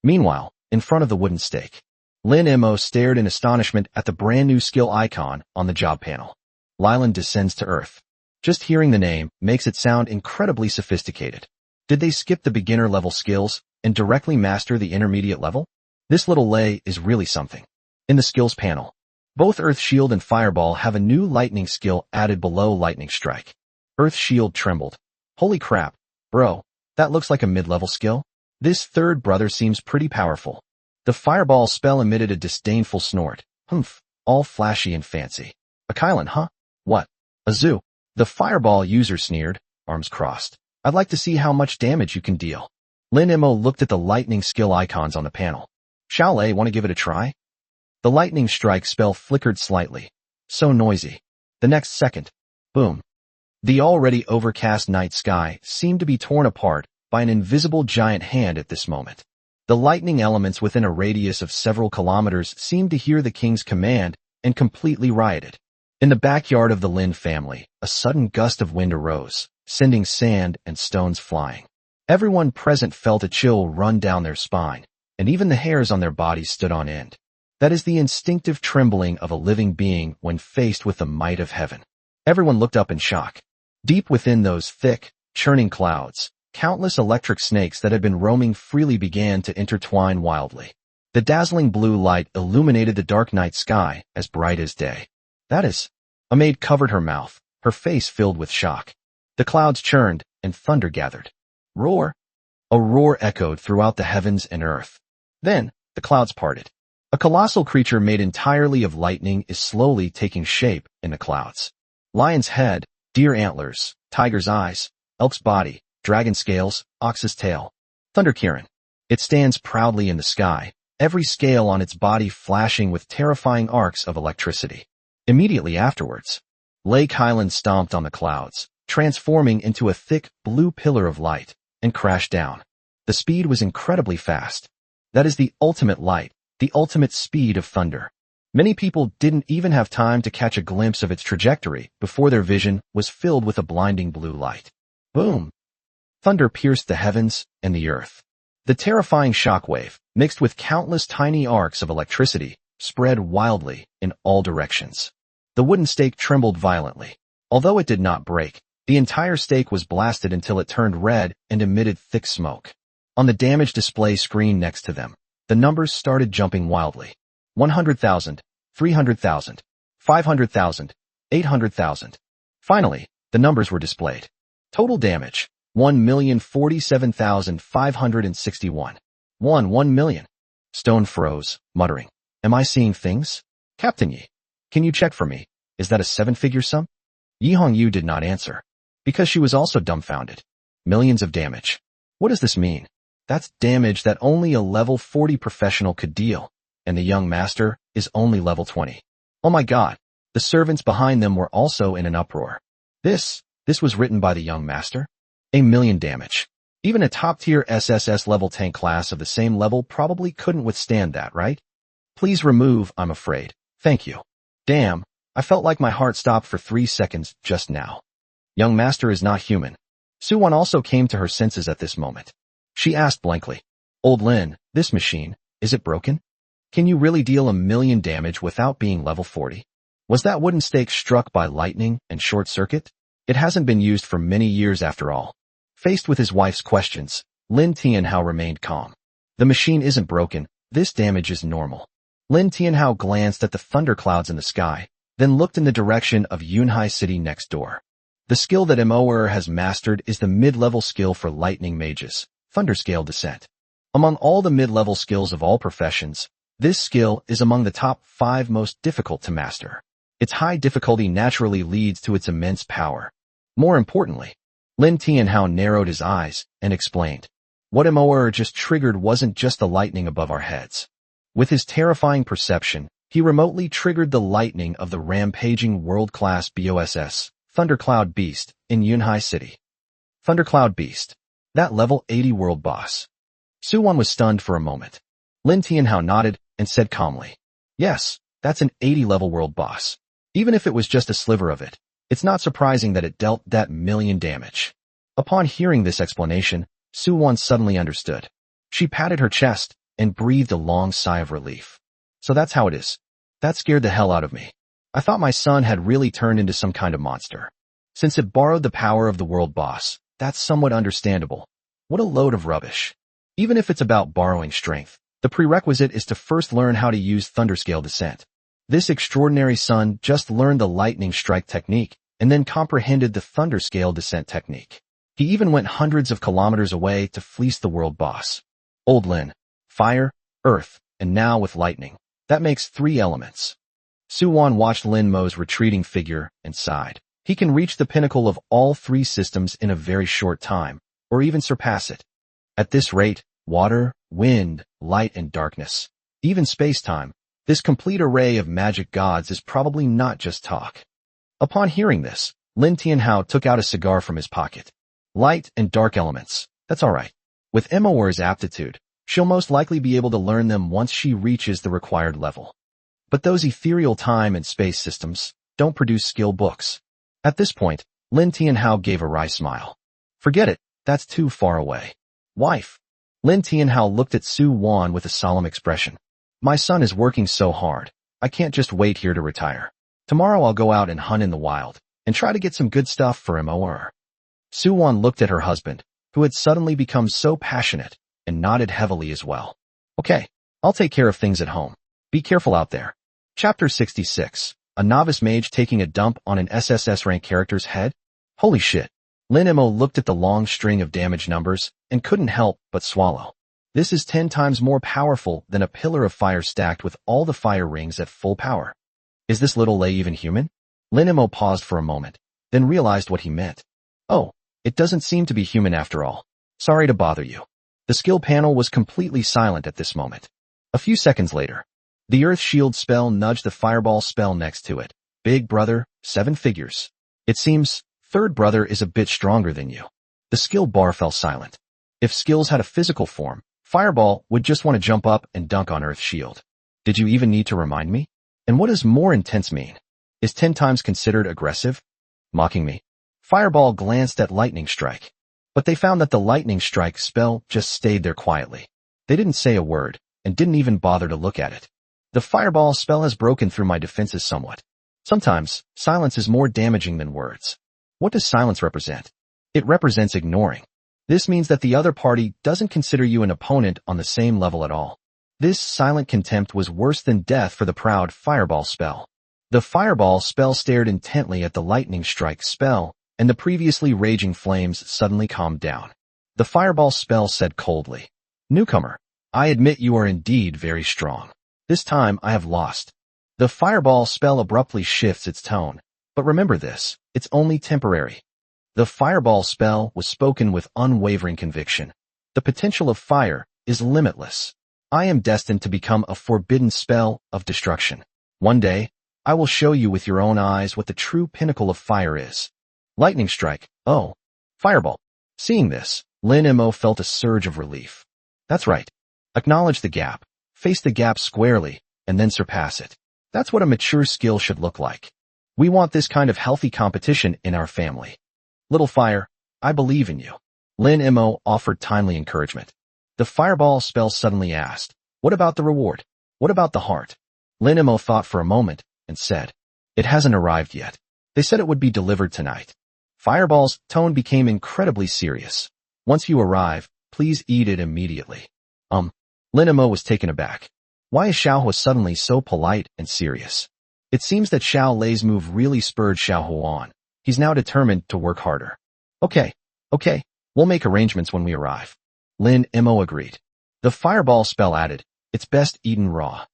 Meanwhile, in front of the wooden stake, Lin Mo stared in astonishment at the brand new skill icon on the job panel. Lilan descends to earth. Just hearing the name makes it sound incredibly sophisticated. Did they skip the beginner level skills and directly master the intermediate level? This little lay is really something. In the skills panel, both Earth Shield and Fireball have a new lightning skill added below Lightning Strike. Earth Shield trembled. Holy crap, bro, that looks like a mid-level skill. This third brother seems pretty powerful. The Fireball spell emitted a disdainful snort. Humph, all flashy and fancy. A Kylan, huh? What? A zoo? The Fireball user sneered, arms crossed. I'd like to see how much damage you can deal. Lin Mo looked at the lightning skill icons on the panel. Xiaolei, want to give it a try? The lightning strike spell flickered slightly. So noisy. The next second, boom. The already overcast night sky seemed to be torn apart by an invisible giant hand at this moment. The lightning elements within a radius of several kilometers seemed to hear the king's command and completely rioted. In the backyard of the Lin family, a sudden gust of wind arose, sending sand and stones flying. Everyone present felt a chill run down their spine, and even the hairs on their bodies stood on end. That is the instinctive trembling of a living being when faced with the might of heaven. Everyone looked up in shock. Deep within those thick, churning clouds, countless electric snakes that had been roaming freely began to intertwine wildly. The dazzling blue light illuminated the dark night sky as bright as day. That is, a maid covered her mouth, her face filled with shock. The clouds churned, and thunder gathered. Roar! A roar echoed throughout the heavens and earth. Then, the clouds parted. A colossal creature made entirely of lightning is slowly taking shape in the clouds. Lion's head, deer antlers, tiger's eyes, elk's body, dragon scales, ox's tail. Thunder Kirin. It stands proudly in the sky, every scale on its body flashing with terrifying arcs of electricity. Immediately afterwards, Lei Kylan stomped on the clouds, transforming into a thick blue pillar of light, and crashed down. The speed was incredibly fast. That is the ultimate light, the ultimate speed of thunder. Many people didn't even have time to catch a glimpse of its trajectory before their vision was filled with a blinding blue light. Boom! Thunder pierced the heavens and the earth. The terrifying shockwave, mixed with countless tiny arcs of electricity, spread wildly in all directions. The wooden stake trembled violently. Although it did not break, the entire stake was blasted until it turned red and emitted thick smoke. On the damage display screen next to them, the numbers started jumping wildly. 100,000, 300,000, 500,000, 800,000. Finally, the numbers were displayed. Total damage, 1,047,561. 1 million. Stone froze, muttering. Am I seeing things? Captain Yi, can you check for me? Is that a 7-figure sum? Yi Hongyu did not answer, because she was also dumbfounded. Millions of damage. What does this mean? That's damage that only a level 40 professional could deal, and the young master is only level 20. Oh my god, the servants behind them were also in an uproar. This was written by the young master? 1 million damage. Even a top-tier SSS level tank class of the same level probably couldn't withstand that, right? Please remove, I'm afraid. Thank you. Damn, I felt like my heart stopped for 3 seconds just now. Young master is not human. Suwon also came to her senses at this moment. She asked blankly, Old Lin, this machine, is it broken? Can you really deal 1 million damage without being level 40? Was that wooden stake struck by lightning and short circuit? It hasn't been used for many years after all. Faced with his wife's questions, Lin Tianhao remained calm. The machine isn't broken, this damage is normal. Lin Tianhao glanced at the thunderclouds in the sky, then looked in the direction of Yunhai City next door. The skill that Moer has mastered is the mid-level skill for lightning mages, Thunderscale Descent. Among all the mid-level skills of all professions, this skill is among the top 5 most difficult to master. Its high difficulty naturally leads to its immense power. More importantly, Lin Tianhao narrowed his eyes and explained, what Moer just triggered wasn't just the lightning above our heads. With his terrifying perception, he remotely triggered the lightning of the rampaging world-class BOSS, Thundercloud Beast, in Yunhai City. Thundercloud Beast. That level 80 world boss. Suwon was stunned for a moment. Lin Tianhao nodded and said calmly, yes, that's an 80 level world boss. Even if it was just a sliver of it, it's not surprising that it dealt that million damage. Upon hearing this explanation, Suwon suddenly understood. She patted her chest and breathed a long sigh of relief. So that's how it is. That scared the hell out of me. I thought my son had really turned into some kind of monster. Since it borrowed the power of the world boss, that's somewhat understandable. What a load of rubbish. Even if it's about borrowing strength, the prerequisite is to first learn how to use Thunderscale Descent. This extraordinary son just learned the Lightning Strike technique and then comprehended the Thunderscale Descent technique. He even went hundreds of kilometers away to fleece the world boss. Old Lin. Fire, earth, and now with lightning. That makes 3 elements. Suwon watched Lin Mo's retreating figure and sighed. He can reach the pinnacle of all 3 systems in a very short time, or even surpass it. At this rate, water, wind, light, and darkness, even space-time, this complete array of magic gods is probably not just talk. Upon hearing this, Lin Tianhao took out a cigar from his pocket. Light and dark elements, that's alright. With Emoer's aptitude, she'll most likely be able to learn them once she reaches the required level. But those ethereal time and space systems don't produce skill books. At this point, Lin Tianhao gave a wry smile. Forget it, that's too far away. Wife. Lin Tianhao looked at Suwon with a solemn expression. My son is working so hard, I can't just wait here to retire. Tomorrow I'll go out and hunt in the wild, and try to get some good stuff for Emoer. Suwon looked at her husband, who had suddenly become so passionate, and nodded heavily as well. Okay, I'll take care of things at home. Be careful out there. Chapter 66. A novice mage taking a dump on an SSS rank character's head? Holy shit. Lin Emo looked at the long string of damage numbers and couldn't help but swallow. This is 10 times more powerful than a pillar of fire stacked with all the fire rings at full power. Is this little Lei even human? Lin Emo paused for a moment, then realized what he meant. Oh, it doesn't seem to be human after all. Sorry to bother you. The skill panel was completely silent at this moment. A few seconds later, the Earth Shield spell nudged the Fireball spell next to it. Big brother, 7 figures. It seems, third brother is a bit stronger than you. The skill bar fell silent. If skills had a physical form, Fireball would just want to jump up and dunk on Earth Shield. Did you even need to remind me? And what does more intense mean? Is 10 times considered aggressive? Mocking me. Fireball glanced at Lightning Strike. But they found that the Lightning Strike spell just stayed there quietly. They didn't say a word, and didn't even bother to look at it. The Fireball spell has broken through my defenses somewhat. Sometimes, silence is more damaging than words. What does silence represent? It represents ignoring. This means that the other party doesn't consider you an opponent on the same level at all. This silent contempt was worse than death for the proud Fireball spell. The Fireball spell stared intently at the Lightning Strike spell, and the previously raging flames suddenly calmed down. The Fireball spell said coldly, "Newcomer, I admit you are indeed very strong. This time I have lost." The Fireball spell abruptly shifts its tone, but remember this, it's only temporary. The Fireball spell was spoken with unwavering conviction. The potential of fire is limitless. I am destined to become a forbidden spell of destruction. One day, I will show you with your own eyes what the true pinnacle of fire is. Lightning Strike. Oh, Fireball. Seeing this, Lin Mo felt a surge of relief. That's right. Acknowledge the gap, face the gap squarely, and then surpass it. That's what a mature skill should look like. We want this kind of healthy competition in our family. Little Fire, I believe in you. Lin Mo offered timely encouragement. The Fireball spell suddenly asked, what about the reward? What about the heart? Lin Mo thought for a moment and said, it hasn't arrived yet. They said it would be delivered tonight. Fireball's tone became incredibly serious. Once you arrive, please eat it immediately. Lin Mo was taken aback. Why is Xiao Hua suddenly so polite and serious? It seems that Xiao Lei's move really spurred Xiao Hua on. He's now determined to work harder. Okay, we'll make arrangements when we arrive. Lin Mo agreed. The Fireball spell added, it's best eaten raw. ?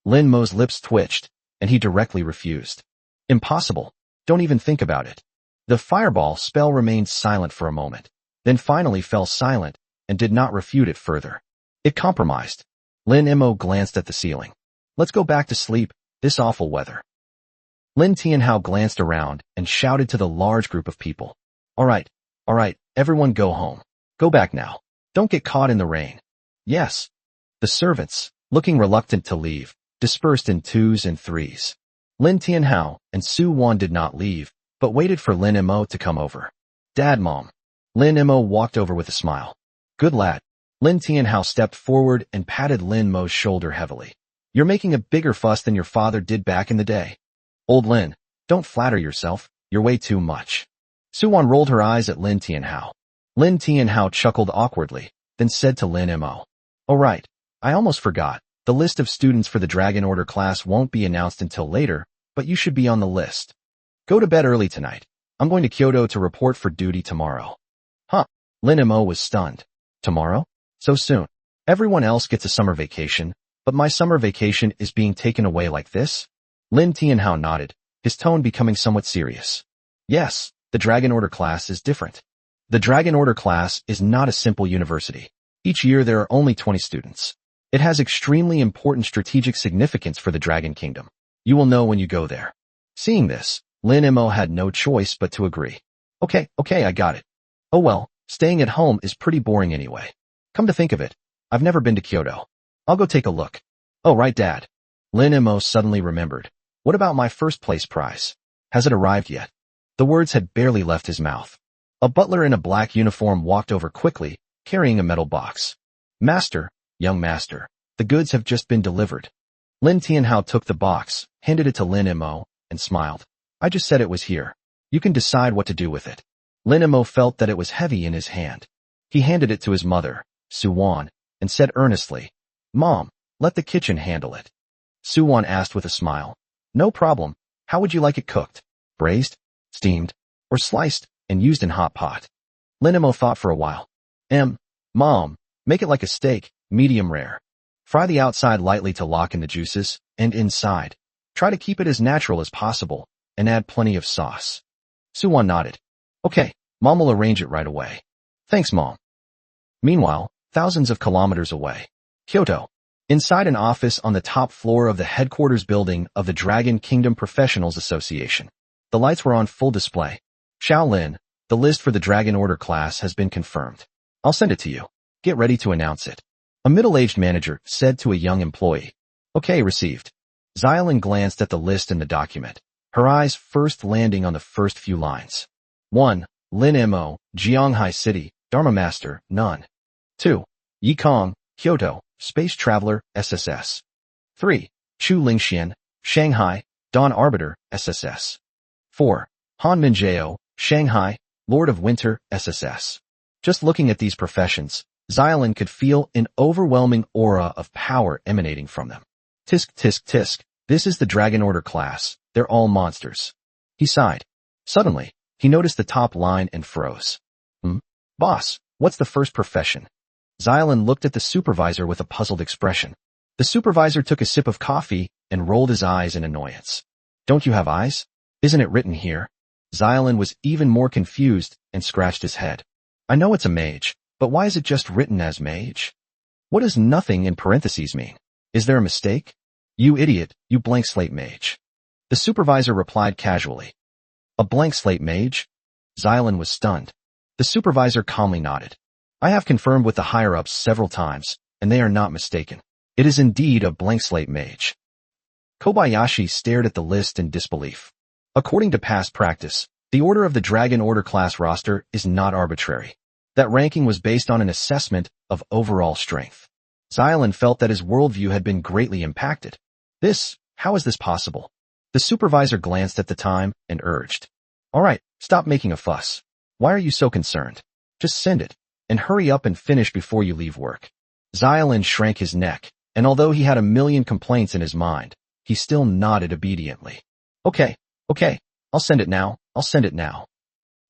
Lin Mo's lips twitched, and he directly refused. Impossible. Don't even think about it. The Fireball spell remained silent for a moment, then finally fell silent and did not refute it further. It compromised. Lin Mo glanced at the ceiling. Let's go back to sleep, this awful weather. Lin Tianhao glanced around and shouted to the large group of people. All right, everyone go home. Go back now. Don't get caught in the rain. Yes. The servants, looking reluctant to leave, dispersed in twos and threes. Lin Tianhao and Su Wan did not leave, but waited for Lin Mo to come over. Dad, Mom. Lin Mo walked over with a smile. Good lad. Lin Tianhao stepped forward and patted Lin Mo's shoulder heavily. You're making a bigger fuss than your father did back in the day. Old Lin, don't flatter yourself, you're way too much. Su Wan rolled her eyes at Lin Tianhao. Lin Tianhao chuckled awkwardly, then said to Lin Mo. Oh right, I almost forgot. The list of students for the Dragon Order class won't be announced until later, but you should be on the list. Go to bed early tonight. I'm going to Kyoto to report for duty tomorrow. Huh? Lin Mo was stunned. Tomorrow? So soon? Everyone else gets a summer vacation, but my summer vacation is being taken away like this? Lin Tianhao nodded, his tone becoming somewhat serious. Yes, the Dragon Order class is different. The Dragon Order class is not a simple university. Each year there are only 20 students. It has extremely important strategic significance for the Dragon Kingdom. You will know when you go there. Seeing this, Lin Mo had no choice but to agree. Okay, I got it. Oh well, staying at home is pretty boring anyway. Come to think of it, I've never been to Kyoto. I'll go take a look. Oh right, Dad. Lin Mo suddenly remembered. What about my first place prize? Has it arrived yet? The words had barely left his mouth. A butler in a black uniform walked over quickly, carrying a metal box. Master, young master, the goods have just been delivered. Lin Tianhao took the box, handed it to Lin Mo, and smiled. I just said it was here. You can decide what to do with it. Lin Mo felt that it was heavy in his hand. He handed it to his mother, Su Wan, and said earnestly, Mom, let the kitchen handle it. Su Wan asked with a smile. No problem. How would you like it cooked? Braised, steamed, or sliced and used in hot pot? Lin Mo thought for a while. Mom, make it like a steak, medium rare. Fry the outside lightly to lock in the juices, and inside. Try to keep it as natural as possible, and add plenty of sauce. Su Wan nodded. Okay, Mom will arrange it right away. Thanks, Mom. Meanwhile, thousands of kilometers away. Kyoto. Inside an office on the top floor of the headquarters building of the Dragon Kingdom Professionals Association. The lights were on full display. Shaolin, the list for the Dragon Order class has been confirmed. I'll send it to you. Get ready to announce it. A middle-aged manager said to a young employee. Okay, received. Xiaolin glanced at the list in the document, her eyes first landing on the first few lines. 1. Lin Mo, Jianghai City, Dharma Master, none. 2. Yi Kong, Kyoto, Space Traveler, SSS. 3. Chu Lingxian, Shanghai, Dawn Arbiter, SSS. 4. Han Minjiao, Shanghai, Lord of Winter, SSS. Just looking at these professions, Xiaolin could feel an overwhelming aura of power emanating from them. Tisk, tisk, tisk. This is the Dragon Order class. They're all monsters. He sighed. Suddenly, he noticed the top line and froze. Boss, what's the first profession? Xiaolin looked at the supervisor with a puzzled expression. The supervisor took a sip of coffee and rolled his eyes in annoyance. Don't you have eyes? Isn't it written here? Xiaolin was even more confused and scratched his head. I know it's a mage, but why is it just written as mage? What does nothing in parentheses mean? Is there a mistake? You idiot, you blank slate mage. The supervisor replied casually. A blank slate mage? Xiaolin was stunned. The supervisor calmly nodded. I have confirmed with the higher-ups several times, and they are not mistaken. It is indeed a blank slate mage. Kobayashi stared at the list in disbelief. According to past practice, the order of the Dragon Order class roster is not arbitrary. That ranking was based on an assessment of overall strength. Xiaolin felt that his worldview had been greatly impacted. How is this possible? The supervisor glanced at the time and urged. All right, stop making a fuss. Why are you so concerned? Just send it, and hurry up and finish before you leave work. Xiaolin shrank his neck, and although he had a million complaints in his mind, he still nodded obediently. Okay, I'll send it now.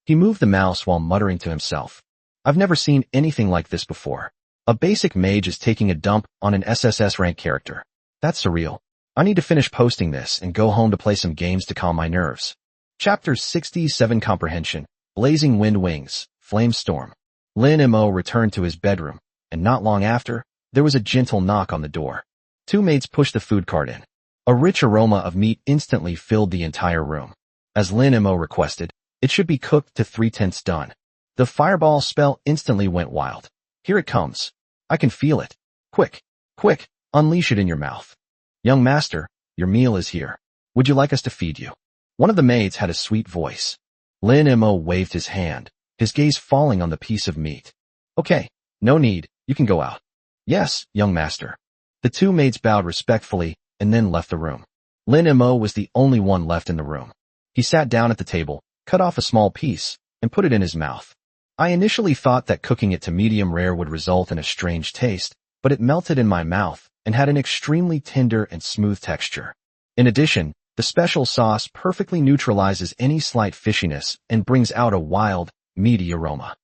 He moved the mouse while muttering to himself. I've never seen anything like this before. A basic mage is taking a dump on an SSS rank character. That's surreal. I need to finish posting this and go home to play some games to calm my nerves. Chapter 67 Comprehension, Blazing Wind Wings, Flame Storm. Lin Mo returned to his bedroom, and not long after, there was a gentle knock on the door. Two maids pushed the food cart in. A rich aroma of meat instantly filled the entire room. As Lin Mo requested, it should be cooked to 3/10 done. The fireball spell instantly went wild. Here it comes. I can feel it. Quick, quick, unleash it in your mouth. Young master, your meal is here. Would you like us to feed you? One of the maids had a sweet voice. Lin Mo waved his hand, his gaze falling on the piece of meat. Okay, no need, you can go out. Yes, young master. The two maids bowed respectfully and then left the room. Lin Mo was the only one left in the room. He sat down at the table, cut off a small piece, and put it in his mouth. I initially thought that cooking it to medium rare would result in a strange taste, but it melted in my mouth and had an extremely tender and smooth texture. In addition, the special sauce perfectly neutralizes any slight fishiness and brings out a wild, meaty aroma.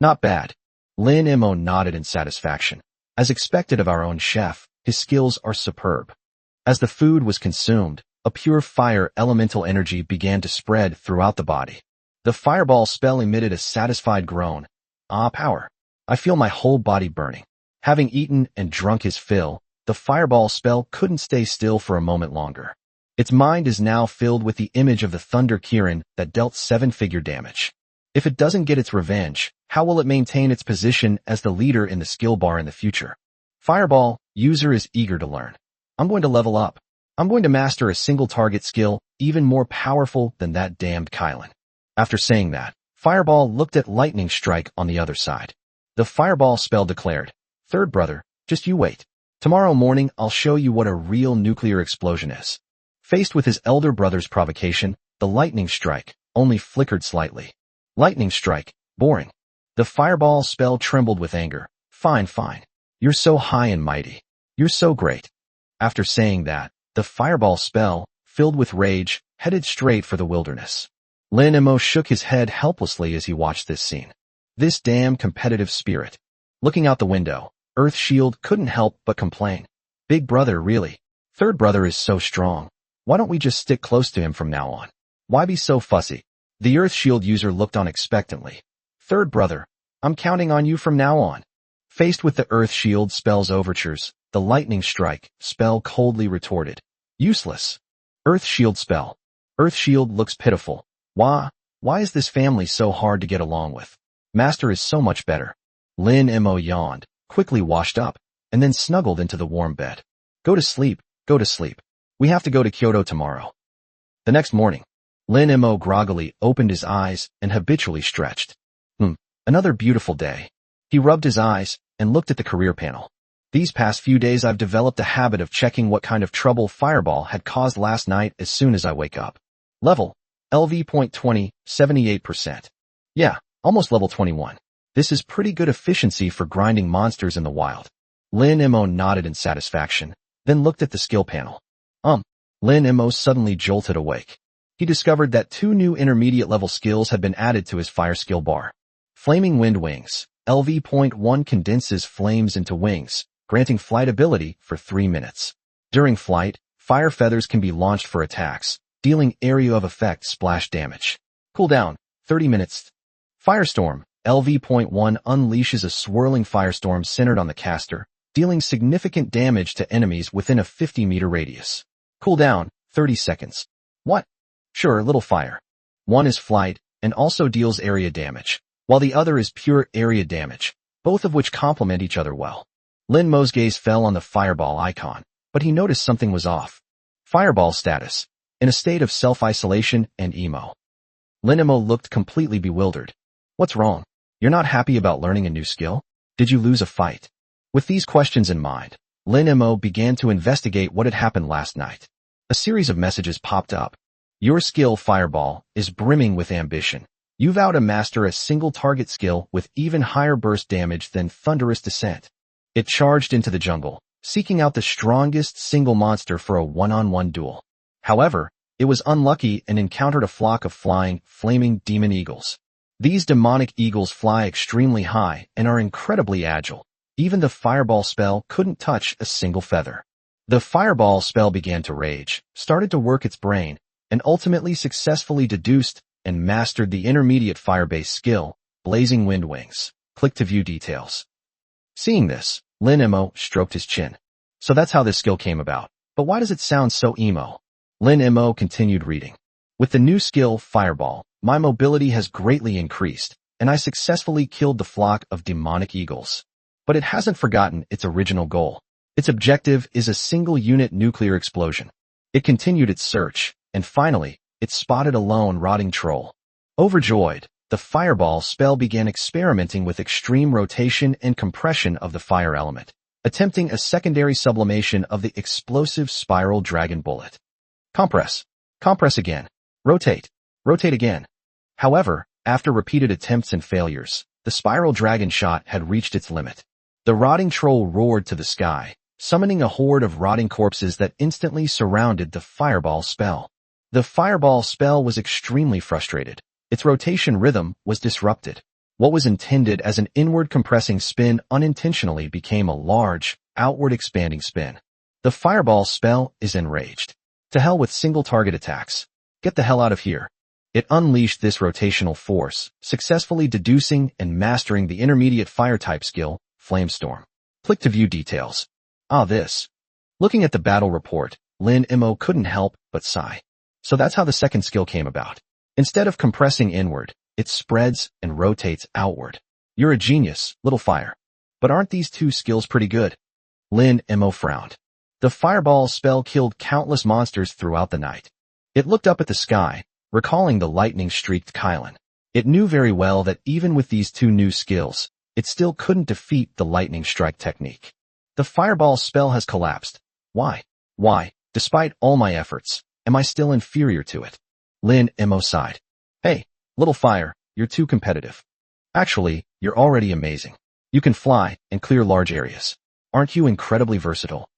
Not bad. Lin Mo nodded in satisfaction. As expected of our own chef, his skills are superb. As the food was consumed, a pure fire elemental energy began to spread throughout the body. The fireball spell emitted a satisfied groan. Ah, power. I feel my whole body burning. Having eaten and drunk his fill, the fireball spell couldn't stay still for a moment longer. Its mind is now filled with the image of the Thunder Kirin that dealt 7-figure damage. If it doesn't get its revenge, how will it maintain its position as the leader in the skill bar in the future? Fireball, user is eager to learn. I'm going to level up. I'm going to master a single target skill, even more powerful than that damned Kylan. After saying that, Fireball looked at Lightning Strike on the other side. The fireball spell declared, "Third brother, just you wait. Tomorrow morning I'll show you what a real nuclear explosion is." Faced with his elder brother's provocation, the Lightning Strike only flickered slightly. Lightning Strike, boring. The fireball spell trembled with anger. Fine. You're so high and mighty. You're so great. After saying that, the fireball spell, filled with rage, headed straight for the wilderness. Lin Mo shook his head helplessly as he watched this scene. This damn competitive spirit. Looking out the window, Earth Shield couldn't help but complain. Big brother, really? Third brother is so strong. Why don't we just stick close to him from now on? Why be so fussy? The Earth Shield user looked on expectantly. Third brother, I'm counting on you from now on. Faced with the Earth Shield spell's overtures, the Lightning Strike spell coldly retorted. Useless. Earth Shield spell. Earth Shield looks pitiful. Why is this family so hard to get along with? Master is so much better. Lin Mo yawned, quickly washed up, and then snuggled into the warm bed. Go to sleep. We have to go to Kyoto tomorrow. The next morning, Lin Mo groggily opened his eyes and habitually stretched. Another beautiful day. He rubbed his eyes and looked at the career panel. These past few days I've developed a habit of checking what kind of trouble Fireball had caused last night as soon as I wake up. Level. LV.20, 78%. Yeah, almost level 21. This is pretty good efficiency for grinding monsters in the wild. Lin Mo nodded in satisfaction, then looked at the skill panel. Lin Mo suddenly jolted awake. He discovered that 2 new intermediate level skills had been added to his fire skill bar. Flaming Wind Wings, LV.1 condenses flames into wings, granting flight ability for 3 minutes. During flight, fire feathers can be launched for attacks, dealing area of effect splash damage. Cooldown, 30 minutes. Firestorm, LV.1 unleashes a swirling firestorm centered on the caster, dealing significant damage to enemies within a 50-meter radius. Cooldown, 30 seconds. What? Sure, little fire. One is flight, and also deals area damage, while the other is pure area damage, both of which complement each other well. Lin Mo's gaze fell on the fireball icon, but he noticed something was off. Fireball status. In a state of self-isolation and emo. Lin Mo looked completely bewildered. What's wrong? You're not happy about learning a new skill? Did you lose a fight? With these questions in mind, Lin Mo began to investigate what had happened last night. A series of messages popped up. Your skill, Fireball, is brimming with ambition. You vow to master a single target skill with even higher burst damage than Thunderous Descent. It charged into the jungle, seeking out the strongest single monster for a one-on-one duel. However, it was unlucky and encountered a flock of flying, flaming demon eagles. These demonic eagles fly extremely high and are incredibly agile. Even the fireball spell couldn't touch a single feather. The fireball spell began to rage, started to work its brain, and ultimately successfully deduced and mastered the intermediate fire-based skill, Blazing Wind Wings. Click to view details. Seeing this, Lin Mo stroked his chin. So that's how this skill came about. But why does it sound so emo? Lin Mo continued reading. With the new skill, Fireball, my mobility has greatly increased, and I successfully killed the flock of demonic eagles. But it hasn't forgotten its original goal. Its objective is a single-unit nuclear explosion. It continued its search, and finally, it spotted a lone rotting troll. Overjoyed, the Fireball spell began experimenting with extreme rotation and compression of the fire element, attempting a secondary sublimation of the explosive spiral dragon bullet. Compress. Compress again. Rotate. Rotate again. However, after repeated attempts and failures, the spiral dragon shot had reached its limit. The rotting troll roared to the sky, summoning a horde of rotting corpses that instantly surrounded the Fireball spell. The Fireball spell was extremely frustrated. Its rotation rhythm was disrupted. What was intended as an inward compressing spin unintentionally became a large, outward expanding spin. The Fireball spell is enraged. To hell with single target attacks. Get the hell out of here. It unleashed this rotational force, successfully deducing and mastering the intermediate fire type skill, Flamestorm. Click to view details. This. Looking at the battle report, Lin Mo couldn't help but sigh. So that's how the second skill came about. Instead of compressing inward, it spreads and rotates outward. You're a genius, little fire. But aren't these two skills pretty good? Lin Mo frowned. The Fireball spell killed countless monsters throughout the night. It looked up at the sky, recalling the lightning-streaked Kylan. It knew very well that even with these two new skills, it still couldn't defeat the lightning strike technique. The Fireball spell has collapsed. Why? Why, despite all my efforts, am I still inferior to it? Lin Mo sighed. Hey, little fire, you're too competitive. Actually, you're already amazing. You can fly and clear large areas. Aren't you incredibly versatile?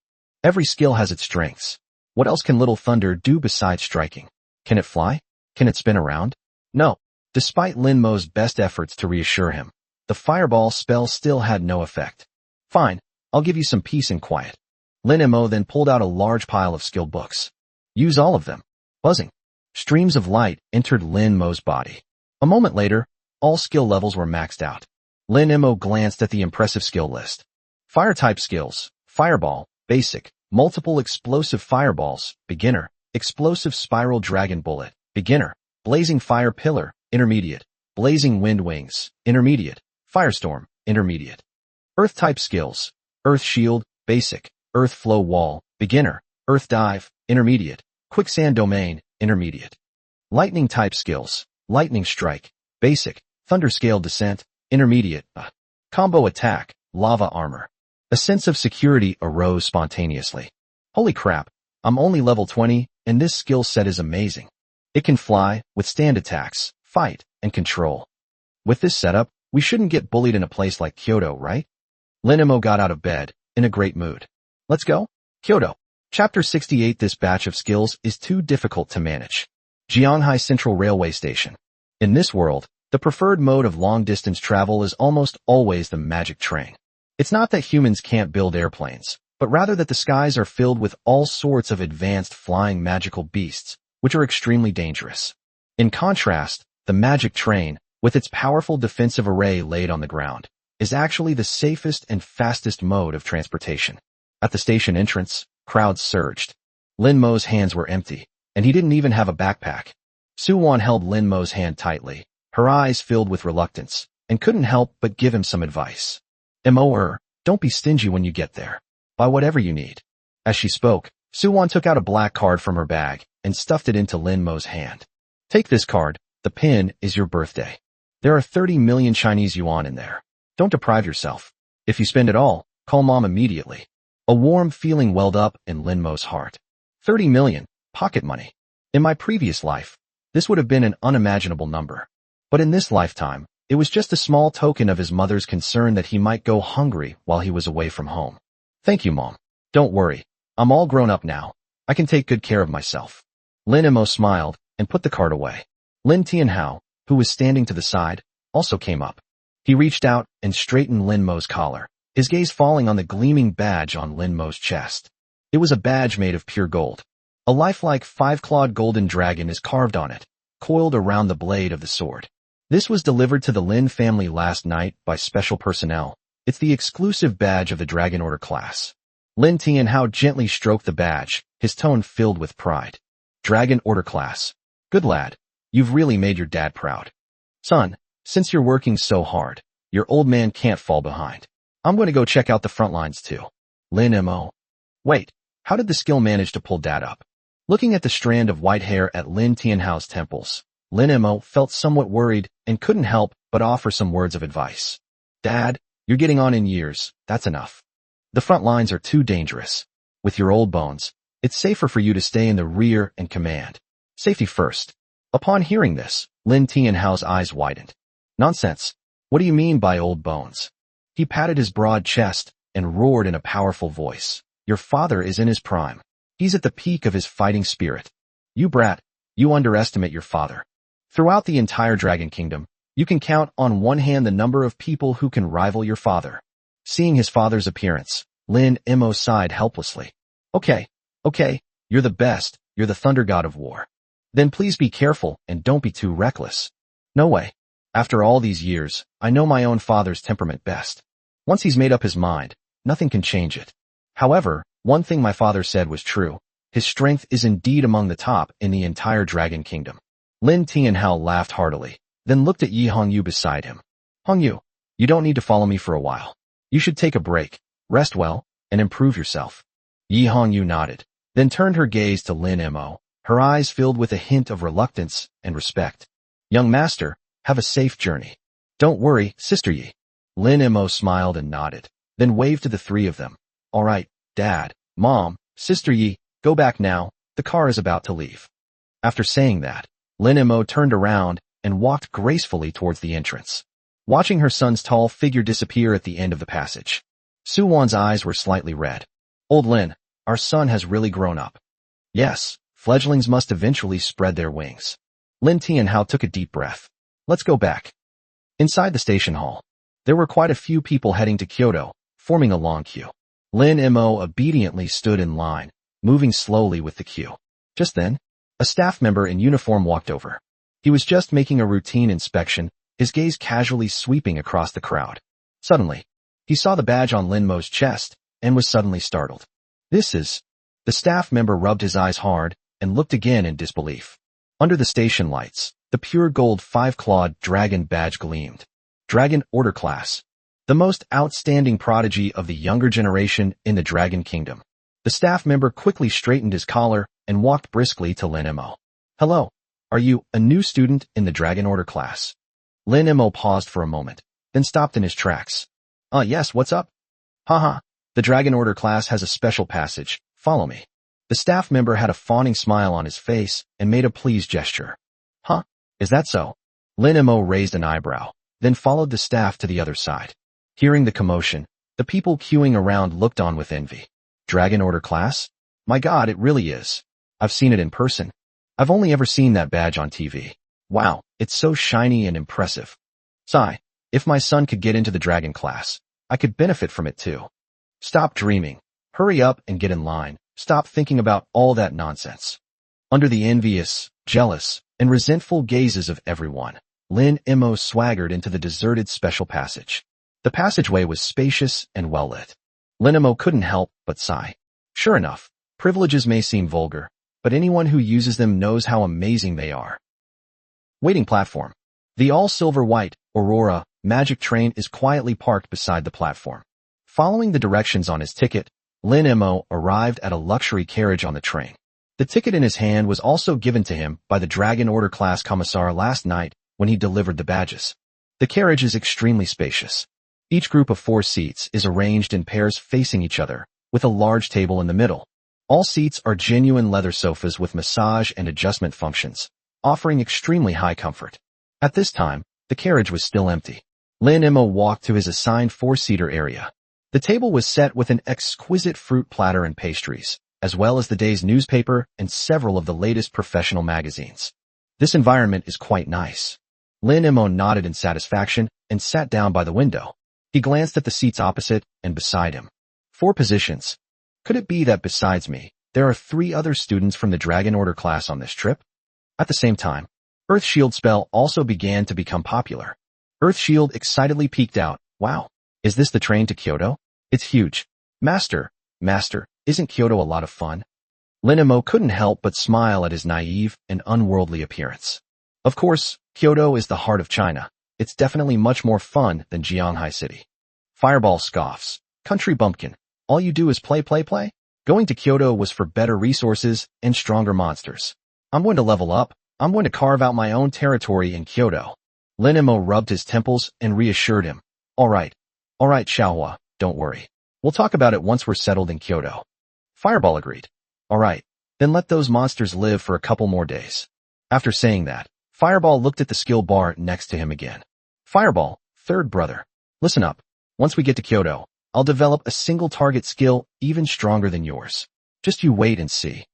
Every skill has its strengths. What else can Little Thunder do besides striking? Can it fly? Can it spin around? No. Despite Lin Mo's best efforts to reassure him, the Fireball spell still had no effect. Fine, I'll give you some peace and quiet. Lin Mo then pulled out a large pile of skill books. Use all of them. Buzzing. Streams of light entered Lin Mo's body. A moment later, all skill levels were maxed out. Lin Mo glanced at the impressive skill list. Fire-type skills, Fireball, Basic, Multiple Explosive Fireballs, Beginner, Explosive Spiral Dragon Bullet, Beginner, Blazing Fire Pillar, Intermediate, Blazing Wind Wings, Intermediate, Firestorm, Intermediate. Earth-type skills, Earth Shield, Basic, Earth Flow Wall, Beginner, Earth Dive, Intermediate, Quicksand Domain, Intermediate. Lightning-type skills, Lightning Strike, Basic, Thunderscale Descent, Intermediate, Combo Attack, Lava Armor. A sense of security arose spontaneously. Holy crap, I'm only level 20, and this skill set is amazing. It can fly, withstand attacks, fight, and control. With this setup, we shouldn't get bullied in a place like Kyoto, right? Lin Mo got out of bed, in a great mood. Let's go? Kyoto. Chapter 68. This batch of skills is too difficult to manage. Jianghai Central Railway Station. In this world, the preferred mode of long-distance travel is almost always the magic train. It's not that humans can't build airplanes, but rather that the skies are filled with all sorts of advanced flying magical beasts, which are extremely dangerous. In contrast, the magic train, with its powerful defensive array laid on the ground, is actually the safest and fastest mode of transportation. At the station entrance, crowds surged. Lin Mo's hands were empty, and he didn't even have a backpack. Suwon held Lin Mo's hand tightly, her eyes filled with reluctance, and couldn't help but give him some advice. Mo, don't be stingy when you get there. Buy whatever you need. As she spoke, Suwon took out a black card from her bag and stuffed it into Lin Mo's hand. Take this card, the pin is your birthday. There are 30 million Chinese yuan in there. Don't deprive yourself. If you spend it all, call mom immediately. A warm feeling welled up in Lin Mo's heart. 30 million, pocket money. In my previous life, this would have been an unimaginable number. But in this lifetime, it was just a small token of his mother's concern that he might go hungry while he was away from home. Thank you, Mom. Don't worry. I'm all grown up now. I can take good care of myself. Lin Mo smiled and put the card away. Lin Tianhao, who was standing to the side, also came up. He reached out and straightened Lin Mo's collar, his gaze falling on the gleaming badge on Lin Mo's chest. It was a badge made of pure gold. A lifelike five-clawed golden dragon is carved on it, coiled around the blade of the sword. This was delivered to the Lin family last night by special personnel. It's the exclusive badge of the Dragon Order class. Lin Tianhao gently stroked the badge, his tone filled with pride. Dragon Order Class. Good lad. You've really made your dad proud. Son, since you're working so hard, your old man can't fall behind. I'm going to go check out the front lines too. Lin Mo. Wait, how did the skill manage to pull Dad up? Looking at the strand of white hair at Lin Tianhao's temples, Lin Mo felt somewhat worried and couldn't help but offer some words of advice. Dad, you're getting on in years, that's enough. The front lines are too dangerous. With your old bones, it's safer for you to stay in the rear and command. Safety first. Upon hearing this, Lin Tianhao's eyes widened. Nonsense. What do you mean by old bones? He patted his broad chest and roared in a powerful voice. Your father is in his prime. He's at the peak of his fighting spirit. You brat, you underestimate your father. Throughout the entire Dragon Kingdom, you can count on one hand the number of people who can rival your father. Seeing his father's appearance, Lin Mo sighed helplessly. Okay, you're the best, you're the thunder god of war. Then please be careful and don't be too reckless. No way. After all these years, I know my own father's temperament best. Once he's made up his mind, nothing can change it. However, one thing my father said was true. His strength is indeed among the top in the entire Dragon Kingdom. Lin Tianhao laughed heartily, then looked at Yi Hongyu beside him. Hongyu, you don't need to follow me for a while. You should take a break, rest well, and improve yourself. Yi Hongyu nodded, then turned her gaze to Lin Mo, her eyes filled with a hint of reluctance and respect. Young master, have a safe journey. Don't worry, Sister Yi. Lin Mo smiled and nodded, then waved to the three of them. All right, Dad, Mom, Sister Yi, go back now, the car is about to leave. After saying that, Lin Mo turned around and walked gracefully towards the entrance. Watching her son's tall figure disappear at the end of the passage, Su Wan's eyes were slightly red. Old Lin, our son has really grown up. Yes, fledglings must eventually spread their wings. Lin Tianhao took a deep breath. Let's go back. Inside the station hall, there were quite a few people heading to Kyoto, forming a long queue. Lin Mo obediently stood in line, moving slowly with the queue. Just then, a staff member in uniform walked over. He was just making a routine inspection, his gaze casually sweeping across the crowd. Suddenly, he saw the badge on Lin Mo's chest and was suddenly startled. This is... The staff member rubbed his eyes hard and looked again in disbelief. Under the station lights, the pure gold 5-clawed dragon badge gleamed. Dragon Order Class. The most outstanding prodigy of the younger generation in the Dragon Kingdom. The staff member quickly straightened his collar and walked briskly to Lin Mo. Hello, are you a new student in the Dragon Order Class? Lin Mo paused for a moment, then stopped in his tracks. Yes, what's up? Haha, the Dragon Order Class has a special passage, follow me. The staff member had a fawning smile on his face and made a pleased gesture. Huh, is that so? Lin Mo raised an eyebrow, then followed the staff to the other side. Hearing the commotion, the people queuing around looked on with envy. Dragon Order Class? My God, it really is. I've seen it in person. I've only ever seen that badge on TV. Wow, it's so shiny and impressive. Sigh, if my son could get into the Dragon Class, I could benefit from it too. Stop dreaming. Hurry up and get in line. Stop thinking about all that nonsense. Under the envious, jealous, and resentful gazes of everyone, Lin Mo swaggered into the deserted special passage. The passageway was spacious and well-lit. Lin Mo couldn't help but sigh. Sure enough, privileges may seem vulgar, but anyone who uses them knows how amazing they are. Waiting platform. The all-silver white Aurora magic train is quietly parked beside the platform. Following the directions on his ticket, Lin Mo arrived at a luxury carriage on the train. The ticket in his hand was also given to him by the Dragon Order Class Commissar last night when he delivered the badges. The carriage is extremely spacious. Each group of 4 seats is arranged in pairs facing each other, with a large table in the middle. All seats are genuine leather sofas with massage and adjustment functions, offering extremely high comfort. At this time, the carriage was still empty. Lin Mo walked to his assigned 4-seater area. The table was set with an exquisite fruit platter and pastries, as well as the day's newspaper and several of the latest professional magazines. This environment is quite nice. Lin Mo nodded in satisfaction and sat down by the window. He glanced at the seats opposite and beside him. 4 positions. Could it be that besides me, there are 3 other students from the Dragon Order Class on this trip? At the same time, Earth Shield spell also began to become popular. Earth Shield excitedly peeked out. Wow, is this the train to Kyoto? It's huge. Master, Master, isn't Kyoto a lot of fun? Lin Emo couldn't help but smile at his naive and unworldly appearance. Of course, Kyoto is the heart of China. It's definitely much more fun than Jianghai City. Fireball scoffs. Country bumpkin. All you do is play. Going to Kyoto was for better resources and stronger monsters. I'm going to level up. I'm going to carve out my own territory in Kyoto. Lin Emo rubbed his temples and reassured him. All right, Xiaohua, don't worry. We'll talk about it once we're settled in Kyoto. Fireball agreed. All right, then let those monsters live for a couple more days. After saying that, Fireball looked at the skill bar next to him again. Fireball, third brother. Listen up. Once we get to Kyoto, I'll develop a single target skill even stronger than yours. Just you wait and see.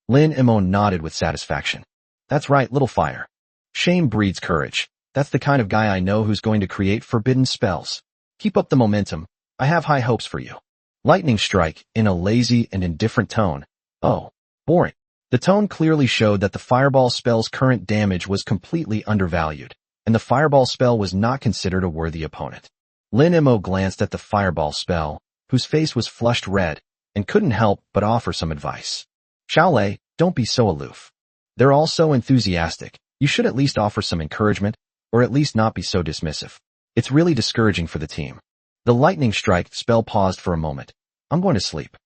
Lin Emo nodded with satisfaction. That's right, little fire. Shame breeds courage. That's the kind of guy I know who's going to create forbidden spells. Keep up the momentum. I have high hopes for you. Lightning strike in a lazy and indifferent tone. Oh, boring. The tone clearly showed that the fireball spell's current damage was completely undervalued, and the fireball spell was not considered a worthy opponent. Lin Emo glanced at the fireball spell, whose face was flushed red, and couldn't help but offer some advice. Xiaolei, don't be so aloof. They're all so enthusiastic. You should at least offer some encouragement, or at least not be so dismissive. It's really discouraging for the team. The lightning strike spell paused for a moment. I'm going to sleep.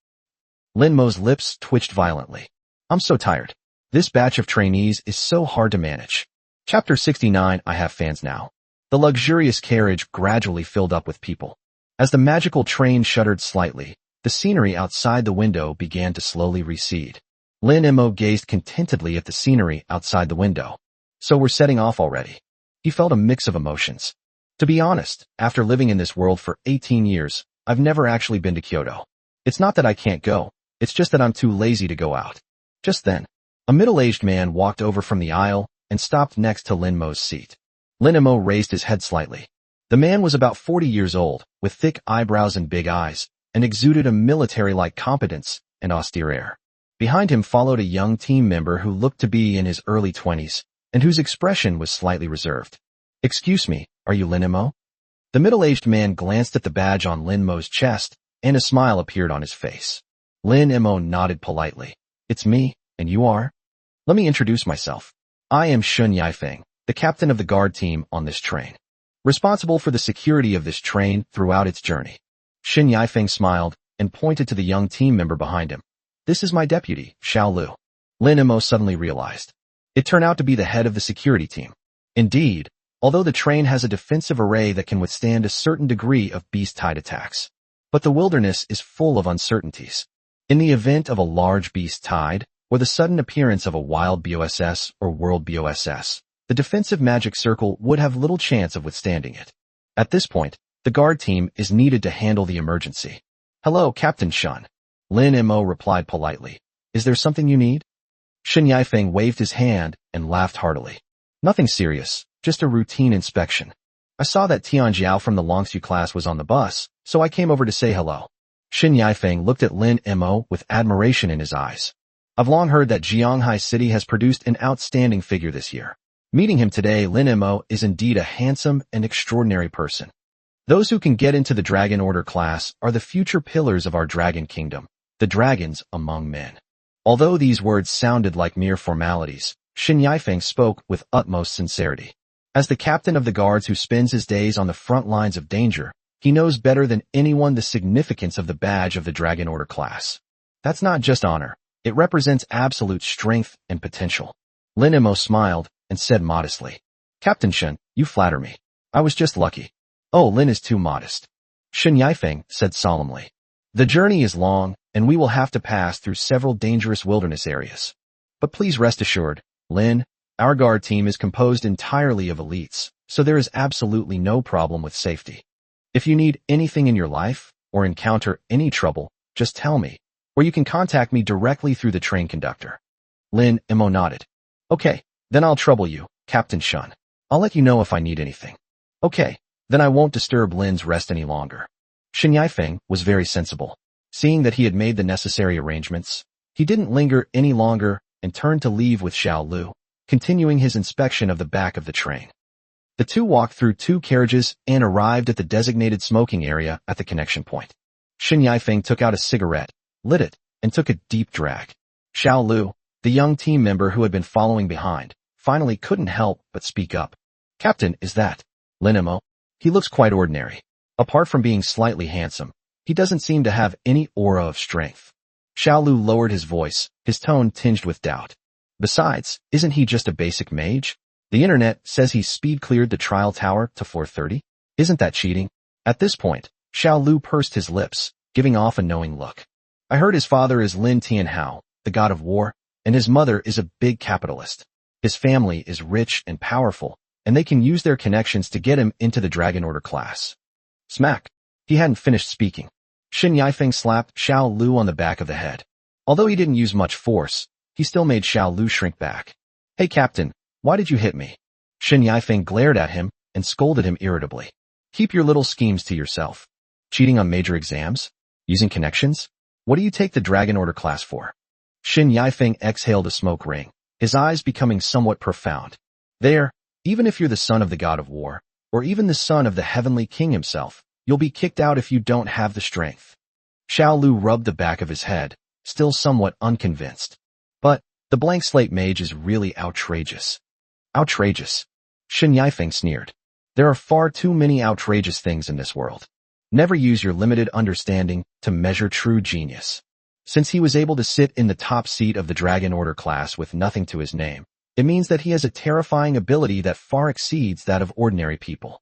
Lin Mo's lips twitched violently. I'm so tired. This batch of trainees is so hard to manage. Chapter 69. I have fans now. The luxurious carriage gradually filled up with people. As the magical train shuddered slightly, the scenery outside the window began to slowly recede. Lin Emo gazed contentedly at the scenery outside the window. So we're setting off already. He felt a mix of emotions. To be honest, after living in this world for 18 years, I've never actually been to Kyoto. It's not that I can't go, it's just that I'm too lazy to go out. Just then, a middle-aged man walked over from the aisle and stopped next to Lin Mo's seat. Lin Emo raised his head slightly. The man was about 40 years old, with thick eyebrows and big eyes, and exuded a military-like competence and austere air. Behind him followed a young team member who looked to be in his early 20s, and whose expression was slightly reserved. Excuse me, are you Lin Emo? The middle-aged man glanced at the badge on Lin Mo's chest, and a smile appeared on his face. Lin Emo nodded politely. It's me, and you are? Let me introduce myself. I am Shun Yifeng, the captain of the guard team on this train, responsible for the security of this train throughout its journey. Shun Yifeng smiled and pointed to the young team member behind him. This is my deputy, Xiao Lu. Lin Emo suddenly realized. It turned out to be the head of the security team. Indeed, although the train has a defensive array that can withstand a certain degree of beast-tide attacks. But the wilderness is full of uncertainties. In the event of a large beast tide, or the sudden appearance of a wild BOSS or world BOSS, the defensive magic circle would have little chance of withstanding it. At this point, the guard team is needed to handle the emergency. Hello, Captain Shun. Lin Emo replied politely. Is there something you need? Shun Yifeng waved his hand and laughed heartily. Nothing serious, just a routine inspection. I saw that Tianjiao from the Longsu class was on the bus, so I came over to say hello. Shun Yifeng looked at Lin Emo with admiration in his eyes. I've long heard that Jianghai City has produced an outstanding figure this year. Meeting him today, Lin Emo is indeed a handsome and extraordinary person. Those who can get into the Dragon Order class are the future pillars of our Dragon Kingdom, the dragons among men. Although these words sounded like mere formalities, Shun Yifeng spoke with utmost sincerity. As the captain of the guards who spends his days on the front lines of danger, he knows better than anyone the significance of the badge of the Dragon Order class. That's not just honor, it represents absolute strength and potential. Lin Emo smiled and said modestly, Captain Shun, you flatter me. I was just lucky. Oh, Lin is too modest. Shun Yifeng said solemnly. The journey is long, and we will have to pass through several dangerous wilderness areas. But please rest assured, Lin, our guard team is composed entirely of elites, so there is absolutely no problem with safety. If you need anything in your life, or encounter any trouble, just tell me, or you can contact me directly through the train conductor. Lin Emo nodded. Okay, then I'll trouble you, Captain Shun. I'll let you know if I need anything. Okay, then I won't disturb Lin's rest any longer. Shun Yifeng was very sensible. Seeing that he had made the necessary arrangements, he didn't linger any longer and turned to leave with Xiao Lu, continuing his inspection of the back of the train. The two walked through two carriages and arrived at the designated smoking area at the connection point. Shun Yifeng took out a cigarette, lit it, and took a deep drag. Xiao Lu, the young team member who had been following behind, finally couldn't help but speak up. Captain, is that Lin Mo? He looks quite ordinary. Apart from being slightly handsome, he doesn't seem to have any aura of strength. Xiao Lu lowered his voice, his tone tinged with doubt. Besides, isn't he just a basic mage? The internet says he speed cleared the trial tower to floor 30. Isn't that cheating? At this point, Xiao Lu pursed his lips, giving off a knowing look. I heard his father is Lin Tianhao, the god of war, and his mother is a big capitalist. His family is rich and powerful, and they can use their connections to get him into the Dragon Order class. Smack. He hadn't finished speaking. Shen Yifeng slapped Xiao Lu on the back of the head. Although he didn't use much force, he still made Xiao Lu shrink back. Hey Captain, why did you hit me? Shen Yifeng glared at him and scolded him irritably. Keep your little schemes to yourself. Cheating on major exams? Using connections? What do you take the Dragon Order class for? Shen Yifeng exhaled a smoke ring, his eyes becoming somewhat profound. There, even if you're the son of the god of war, or even the son of the heavenly king himself, you'll be kicked out if you don't have the strength. Xiao Lu rubbed the back of his head, still somewhat unconvinced. But the blank slate mage is really outrageous. Outrageous. Shen Yifeng sneered. There are far too many outrageous things in this world. Never use your limited understanding to measure true genius. Since he was able to sit in the top seat of the Dragon Order class with nothing to his name, it means that he has a terrifying ability that far exceeds that of ordinary people.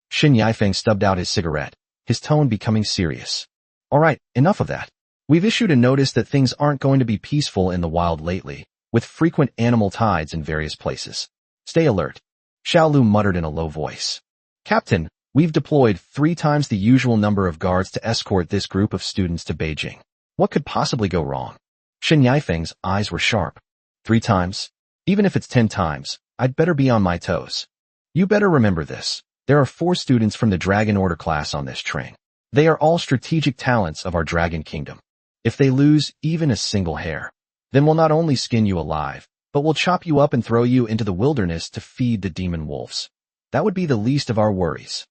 Shen Yifeng stubbed out his cigarette, his tone becoming serious. All right, enough of that. We've issued a notice that things aren't going to be peaceful in the wild lately, with frequent animal tides in various places. Stay alert. Xiao Lu muttered in a low voice. Captain, we've deployed 3 times the usual number of guards to escort this group of students to Beijing. What could possibly go wrong? Shen Yifeng's eyes were sharp. 3 times? Even if it's 10 times, I'd better be on my toes. You better remember this. There are 4 students from the Dragon Order class on this train. They are all strategic talents of our Dragon Kingdom. If they lose even a single hair, then we'll not only skin you alive, but we'll chop you up and throw you into the wilderness to feed the demon wolves. That would be the least of our worries.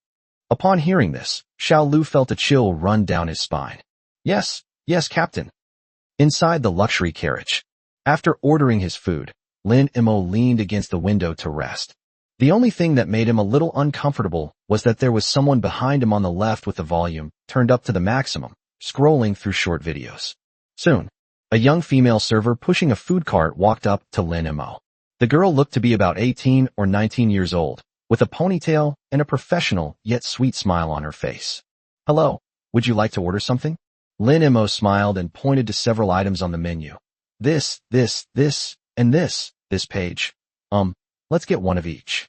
Upon hearing this, Xiao Lu felt a chill run down his spine. Yes, Captain. Inside the luxury carriage, after ordering his food, Lin Mo leaned against the window to rest. The only thing that made him a little uncomfortable was that there was someone behind him on the left with the volume turned up to the maximum, scrolling through short videos. Soon, a young female server pushing a food cart walked up to Lin Mo. The girl looked to be about 18 or 19 years old, with a ponytail and a professional yet sweet smile on her face. Hello, would you like to order something? Lin Mo smiled and pointed to several items on the menu. This, and this page. Let's get one of each.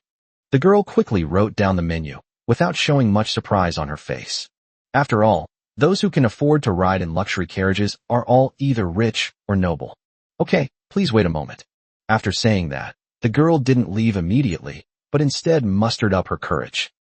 The girl quickly wrote down the menu, without showing much surprise on her face. After all, those who can afford to ride in luxury carriages are all either rich or noble. Okay, please wait a moment. After saying that, the girl didn't leave immediately, but instead mustered up her courage.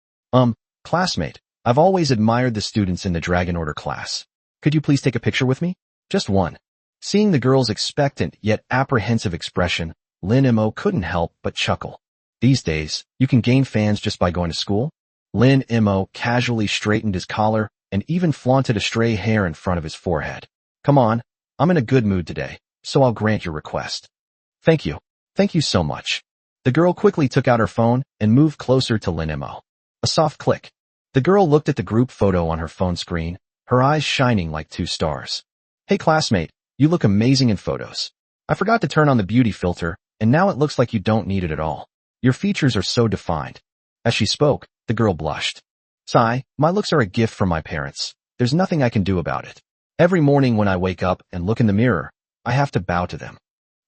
Classmate, I've always admired the students in the Dragon Order class. Could you please take a picture with me? Just one. Seeing the girl's expectant yet apprehensive expression, Lin Mo couldn't help but chuckle. These days, you can gain fans just by going to school. Lin Mo casually straightened his collar and even flaunted a stray hair in front of his forehead. Come on, I'm in a good mood today, so I'll grant your request. Thank you. Thank you so much. The girl quickly took out her phone and moved closer to Lin Mo. A soft click. The girl looked at the group photo on her phone screen, her eyes shining like 2 stars. Hey classmate, you look amazing in photos. I forgot to turn on the beauty filter, and now it looks like you don't need it at all. Your features are so defined. As she spoke, the girl blushed. Sigh, my looks are a gift from my parents. There's nothing I can do about it. Every morning when I wake up and look in the mirror, I have to bow to them.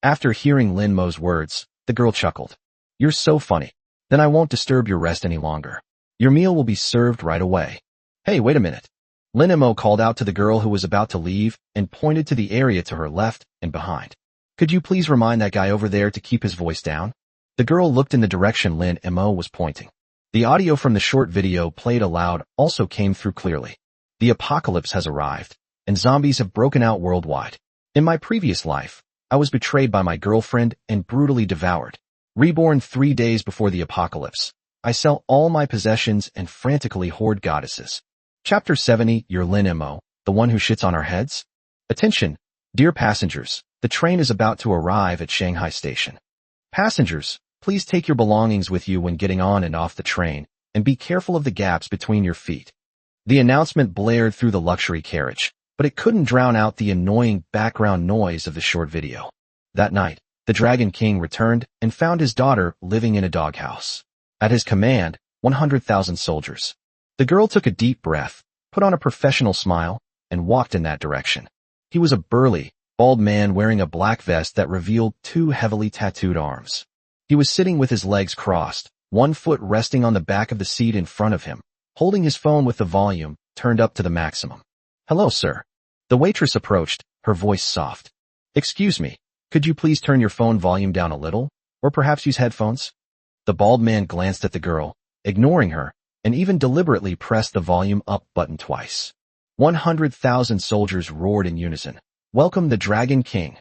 After hearing Lin Mo's words, the girl chuckled. You're so funny. Then I won't disturb your rest any longer. Your meal will be served right away. Hey, wait a minute. Lin Mo called out to the girl who was about to leave and pointed to the area to her left and behind. Could you please remind that guy over there to keep his voice down? The girl looked in the direction Lin Mo was pointing. The audio from the short video played aloud also came through clearly. The apocalypse has arrived, and zombies have broken out worldwide. In my previous life, I was betrayed by my girlfriend and brutally devoured. Reborn 3 days before the apocalypse, I sell all my possessions and frantically hoard goddesses. Chapter 70, You're Lin Mo, the one who shits on our heads? Attention, Dear passengers, the train is about to arrive at Shanghai Station. Passengers, please take your belongings with you when getting on and off the train, and be careful of the gaps between your feet. The announcement blared through the luxury carriage, but it couldn't drown out the annoying background noise of the short video. That night, the Dragon King returned and found his daughter living in a doghouse. At his command, 100,000 soldiers. The girl took a deep breath, put on a professional smile, and walked in that direction. He was a burly, bald man wearing a black vest that revealed 2 heavily tattooed arms. He was sitting with his legs crossed, one foot resting on the back of the seat in front of him, holding his phone with the volume turned up to the maximum. Hello, sir. The waitress approached, her voice soft. Excuse me, could you please turn your phone volume down a little, or perhaps use headphones? The bald man glanced at the girl, ignoring her, and even deliberately pressed the volume up button twice. 100,000 soldiers roared in unison. Welcome the Dragon King.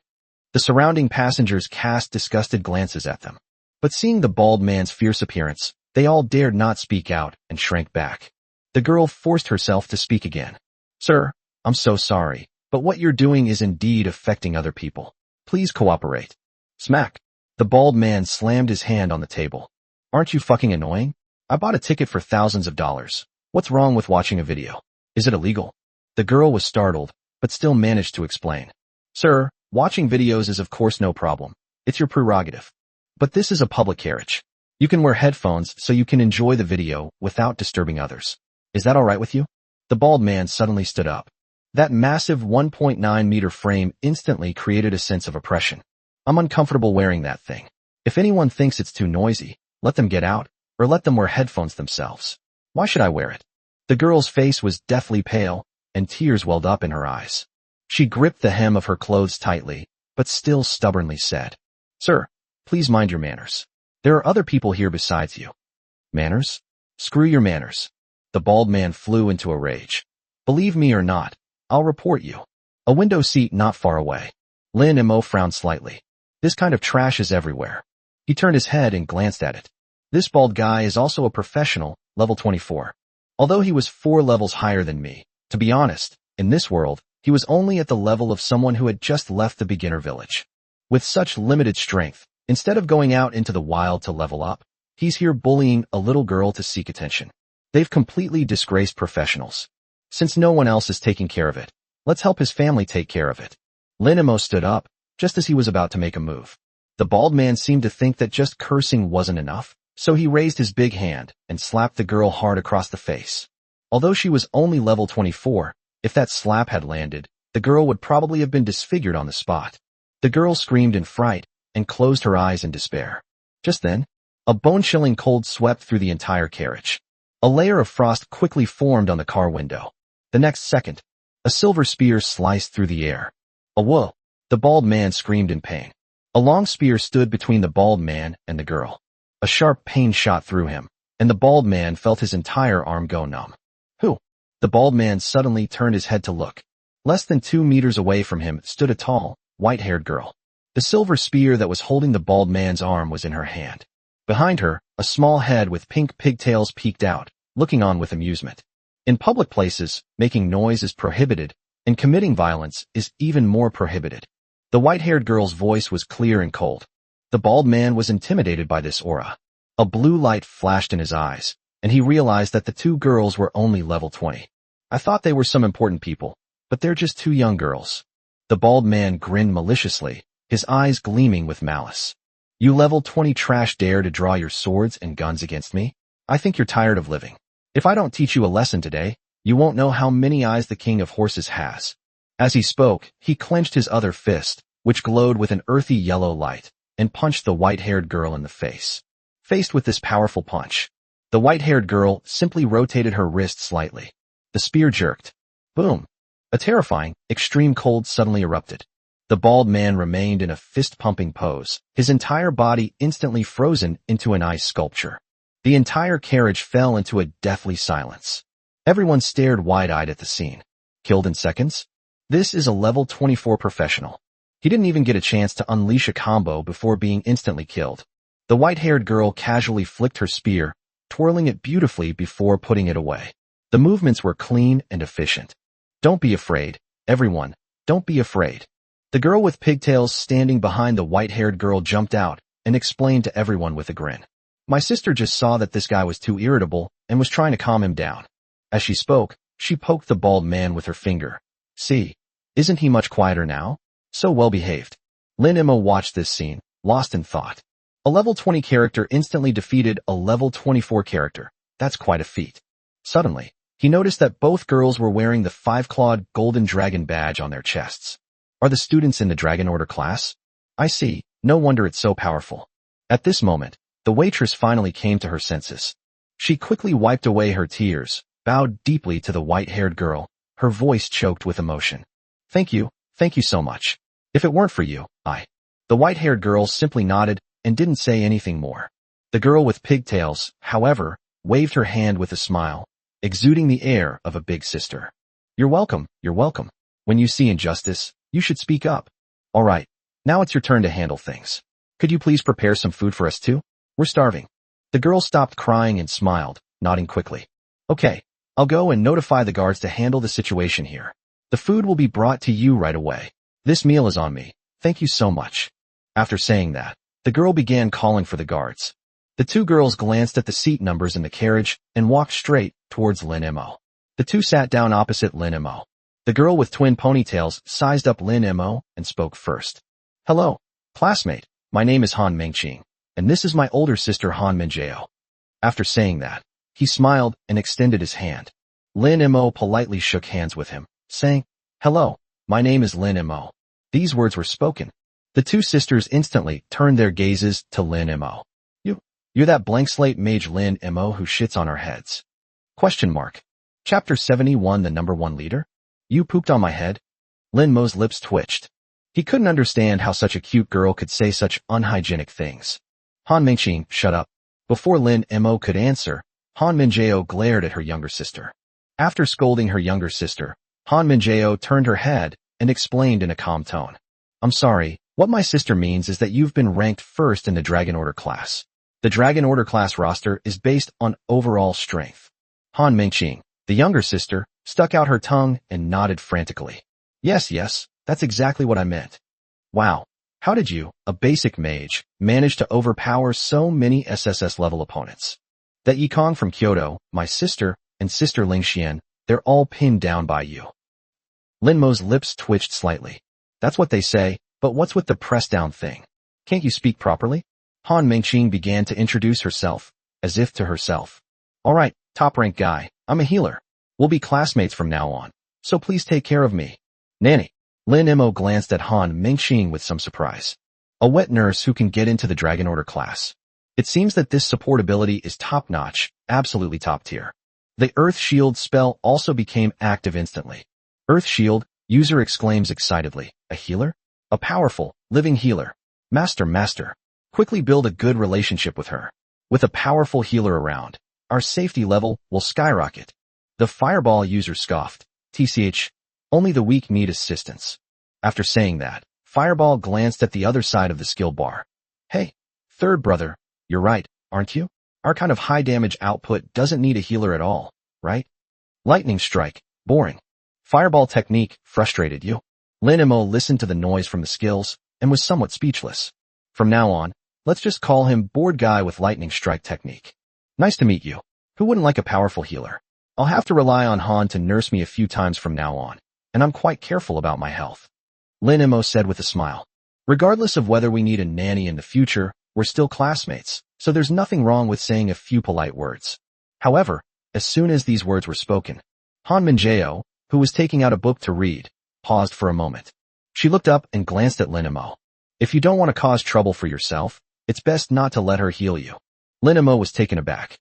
The surrounding passengers cast disgusted glances at them. But seeing the bald man's fierce appearance, they all dared not speak out and shrank back. The girl forced herself to speak again. Sir, I'm so sorry, but what you're doing is indeed affecting other people. Please cooperate. Smack. The bald man slammed his hand on the table. Aren't you fucking annoying? I bought a ticket for thousands of dollars. What's wrong with watching a video? Is it illegal? The girl was startled, but still managed to explain. Sir, watching videos is of course no problem. It's your prerogative. But this is a public carriage. You can wear headphones so you can enjoy the video without disturbing others. Is that all right with you? The bald man suddenly stood up. That massive 1.9-meter frame instantly created a sense of oppression. I'm uncomfortable wearing that thing. If anyone thinks it's too noisy, let them get out, or let them wear headphones themselves. Why should I wear it? The girl's face was deathly pale, and tears welled up in her eyes. She gripped the hem of her clothes tightly, but still stubbornly said, Sir, please mind your manners. There are other people here besides you. Manners? Screw your manners. The bald man flew into a rage. Believe me or not, I'll report you. A window seat not far away. Lin Mo frowned slightly. This kind of trash is everywhere. He turned his head and glanced at it. This bald guy is also a professional, level 24. Although he was 4 levels higher than me, to be honest, in this world, he was only at the level of someone who had just left the beginner village. With such limited strength, instead of going out into the wild to level up, he's here bullying a little girl to seek attention. They've completely disgraced professionals. Since no one else is taking care of it, let's help his family take care of it. Lin Mo stood up, just as he was about to make a move. The bald man seemed to think that just cursing wasn't enough, so he raised his big hand and slapped the girl hard across the face. Although she was only level 24, if that slap had landed, the girl would probably have been disfigured on the spot. The girl screamed in fright and closed her eyes in despair. Just then, a bone-chilling cold swept through the entire carriage. A layer of frost quickly formed on the car window. The next second, a silver spear sliced through the air. Whoa! The bald man screamed in pain. A long spear stood between the bald man and the girl. A sharp pain shot through him, and the bald man felt his entire arm go numb. Who? The bald man suddenly turned his head to look. Less than 2 meters away from him stood a tall, white-haired girl. The silver spear that was holding the bald man's arm was in her hand. Behind her, a small head with pink pigtails peeked out, looking on with amusement. In public places, making noise is prohibited, and committing violence is even more prohibited. The white-haired girl's voice was clear and cold. The bald man was intimidated by this aura. A blue light flashed in his eyes, and he realized that the 2 girls were only level 20. I thought they were some important people, but they're just 2 young girls. The bald man grinned maliciously, his eyes gleaming with malice. You level 20 trash dare to draw your swords and guns against me? I think you're tired of living. If I don't teach you a lesson today, you won't know how many eyes the king of horses has. As he spoke, he clenched his other fist, which glowed with an earthy yellow light, and punched the white-haired girl in the face. Faced with this powerful punch, the white-haired girl simply rotated her wrist slightly. The spear jerked. Boom! A terrifying, extreme cold suddenly erupted. The bald man remained in a fist-pumping pose, his entire body instantly frozen into an ice sculpture. The entire carriage fell into a deathly silence. Everyone stared wide-eyed at the scene. Killed in seconds? This is a level 24 professional. He didn't even get a chance to unleash a combo before being instantly killed. The white-haired girl casually flicked her spear, twirling it beautifully before putting it away. The movements were clean and efficient. Don't be afraid, everyone, don't be afraid. The girl with pigtails standing behind the white-haired girl jumped out and explained to everyone with a grin. My sister just saw that this guy was too irritable and was trying to calm him down. As she spoke, she poked the bald man with her finger. See, isn't he much quieter now? So well behaved. Lin Emo watched this scene, lost in thought. A level 20 character instantly defeated a level 24 character. That's quite a feat. Suddenly, he noticed that both girls were wearing the 5-clawed golden dragon badge on their chests. Are the students in the Dragon Order class? I see, no wonder it's so powerful. At this moment, the waitress finally came to her senses. She quickly wiped away her tears, bowed deeply to the white-haired girl, her voice choked with emotion. Thank you so much. If it weren't for you, The white-haired girl simply nodded and didn't say anything more. The girl with pigtails, however, waved her hand with a smile, exuding the air of a big sister. You're welcome. When you see injustice, you should speak up. All right, now it's your turn to handle things. Could you please prepare some food for us too? We're starving. The girl stopped crying and smiled, nodding quickly. Okay, I'll go and notify the guards to handle the situation here. The food will be brought to you right away. This meal is on me. Thank you so much. After saying that, the girl began calling for the guards. The two girls glanced at the seat numbers in the carriage and walked straight towards Lin Emo. The two sat down opposite Lin Emo. The girl with twin ponytails sized up Lin Emo and spoke first. Hello, classmate. My name is Han Mengqing, and this is my older sister Han Minjao. After saying that, he smiled and extended his hand. Lin Emo politely shook hands with him, saying, Hello, my name is Lin Emo. These words were spoken. The two sisters instantly turned their gazes to Lin Emo. You're that blank slate mage Lin Emo who shits on our heads. Question mark. Chapter 71 The number 1 leader? You pooped on my head? Lin Mo's lips twitched. He couldn't understand how such a cute girl could say such unhygienic things. Han Mengqing, shut up. Before Lin Emo could answer, Han Minjao glared at her younger sister. After scolding her younger sister, Han Minjao turned her head and explained in a calm tone. I'm sorry, what my sister means is that you've been ranked first in the Dragon Order class. The Dragon Order class roster is based on overall strength. Han Mengqing, the younger sister, stuck out her tongue and nodded frantically. Yes, that's exactly what I meant. Wow, how did you, a basic mage, manage to overpower so many SSS-level opponents? That Yikong from Kyoto, my sister, and sister Lingxian, they're all pinned down by you. Lin Mo's lips twitched slightly. That's what they say, but what's with the press-down thing? Can't you speak properly? Han Mengqing began to introduce herself, as if to herself. All right, top-rank guy, I'm a healer. We'll be classmates from now on, so please take care of me. Nanny. Lin Emo glanced at Han Mengqing with some surprise. A wet nurse who can get into the Dragon Order class. It seems that this support ability is top-notch, absolutely top-tier. The Earth Shield spell also became active instantly. Earth Shield, user exclaims excitedly. A healer? A powerful, living healer. Master. Quickly build a good relationship with her. With a powerful healer around, our safety level will skyrocket. The Fireball user scoffed. TCH, only the weak need assistance. After saying that, Fireball glanced at the other side of the skill bar. Hey, third brother, you're right, aren't you? Our kind of high damage output doesn't need a healer at all, right? Lightning Strike, boring. Fireball technique frustrated you. Lin Emo listened to the noise from the skills and was somewhat speechless. From now on, let's just call him Bored Guy with Lightning Strike technique. Nice to meet you. Who wouldn't like a powerful healer? I'll have to rely on Han to nurse me a few times from now on, and I'm quite careful about my health. Lin Emo said with a smile. Regardless of whether we need a nanny in the future, we're still classmates, so there's nothing wrong with saying a few polite words. However, as soon as these words were spoken, Han Minjao, who was taking out a book to read, paused for a moment. She looked up and glanced at Lin Emo. If you don't want to cause trouble for yourself, it's best not to let her heal you. Lin Emo was taken aback.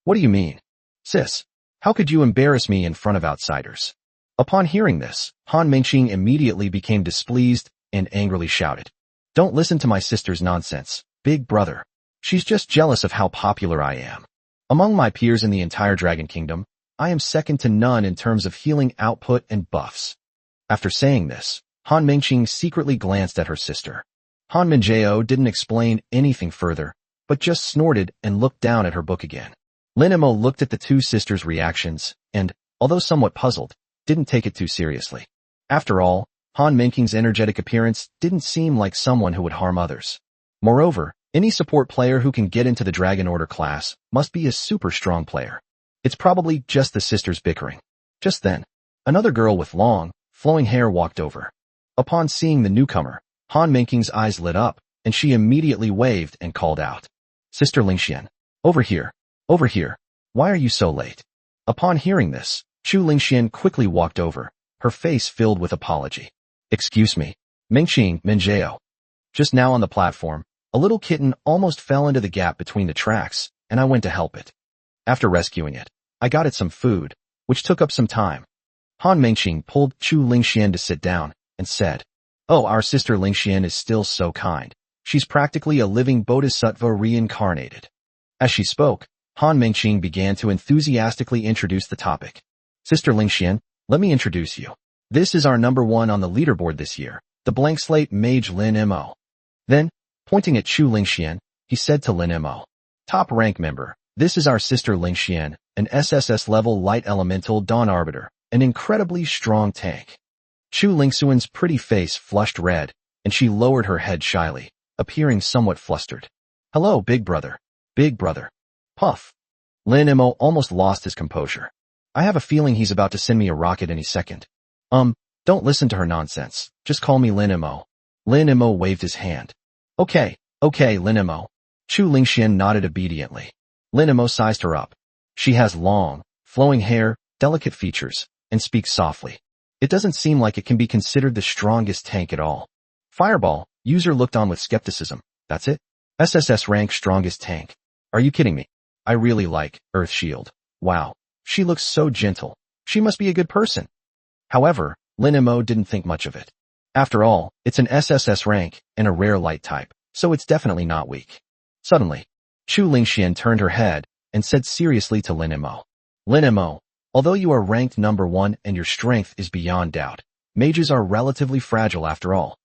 What do you mean? Sis, how could you embarrass me in front of outsiders? Upon hearing this, Han Mengqing immediately became displeased and angrily shouted. Don't listen to my sister's nonsense, big brother. She's just jealous of how popular I am. Among my peers in the entire Dragon Kingdom, I am second to none in terms of healing output and buffs. After saying this, Han Mengqing secretly glanced at her sister. Han Minjao didn't explain anything further, but just snorted and looked down at her book again. Lin Emo looked at the two sisters' reactions and, although somewhat puzzled, didn't take it too seriously. After all, Han Mengqing's energetic appearance didn't seem like someone who would harm others. Moreover, any support player who can get into the Dragon Order class must be a super strong player. It's probably just the sisters bickering. Just then, another girl with long, flowing hair walked over. Upon seeing the newcomer, Han Mengqing's eyes lit up, and she immediately waved and called out, "Sister Lingxian, over here, over here. Why are you so late?" Upon hearing this, Chu Lingxian quickly walked over, her face filled with apology. "Excuse me, Mengqing, Menjao. Just now on the platform, a little kitten almost fell into the gap between the tracks, and I went to help it. After rescuing it, I got it some food, which took up some time." Han Mengqing pulled Chu Lingxian to sit down and said, "Oh, our sister Lingxian is still so kind. She's practically a living bodhisattva reincarnated." As she spoke, Han Mengqing began to enthusiastically introduce the topic. "Sister Lingxian, let me introduce you. This is our number 1 on the leaderboard this year, the blank slate mage Lin Mo." Then, pointing at Chu Lingxian, he said to Lin Mo, "Top rank member, this is our sister Lingxian, an SSS level light elemental Dawn Arbiter, an incredibly strong tank." Chu Lingxian's pretty face flushed red, and she lowered her head shyly, appearing somewhat flustered. "Hello, big brother. Big brother." Puff. Lin Mo almost lost his composure. "I have a feeling he's about to send me a rocket any second." Don't listen to her nonsense. Just call me Lin Mo." Lin Mo waved his hand. Okay, Lin Mo." Chu Lingxian nodded obediently. Lin Mo sized her up. She has long, flowing hair, delicate features, and speaks softly. It doesn't seem like it can be considered the strongest tank at all. Fireball, user looked on with skepticism. "That's it? SSS rank strongest tank? Are you kidding me? I really like Earth Shield. Wow, she looks so gentle. She must be a good person." However, Lin Mo didn't think much of it. After all, it's an SSS rank and a rare light type, so it's definitely not weak. Suddenly, Chu Lingxian turned her head and said seriously to Lin Mo, "Lin Mo, although you are ranked number 1 and your strength is beyond doubt, mages are relatively fragile after all.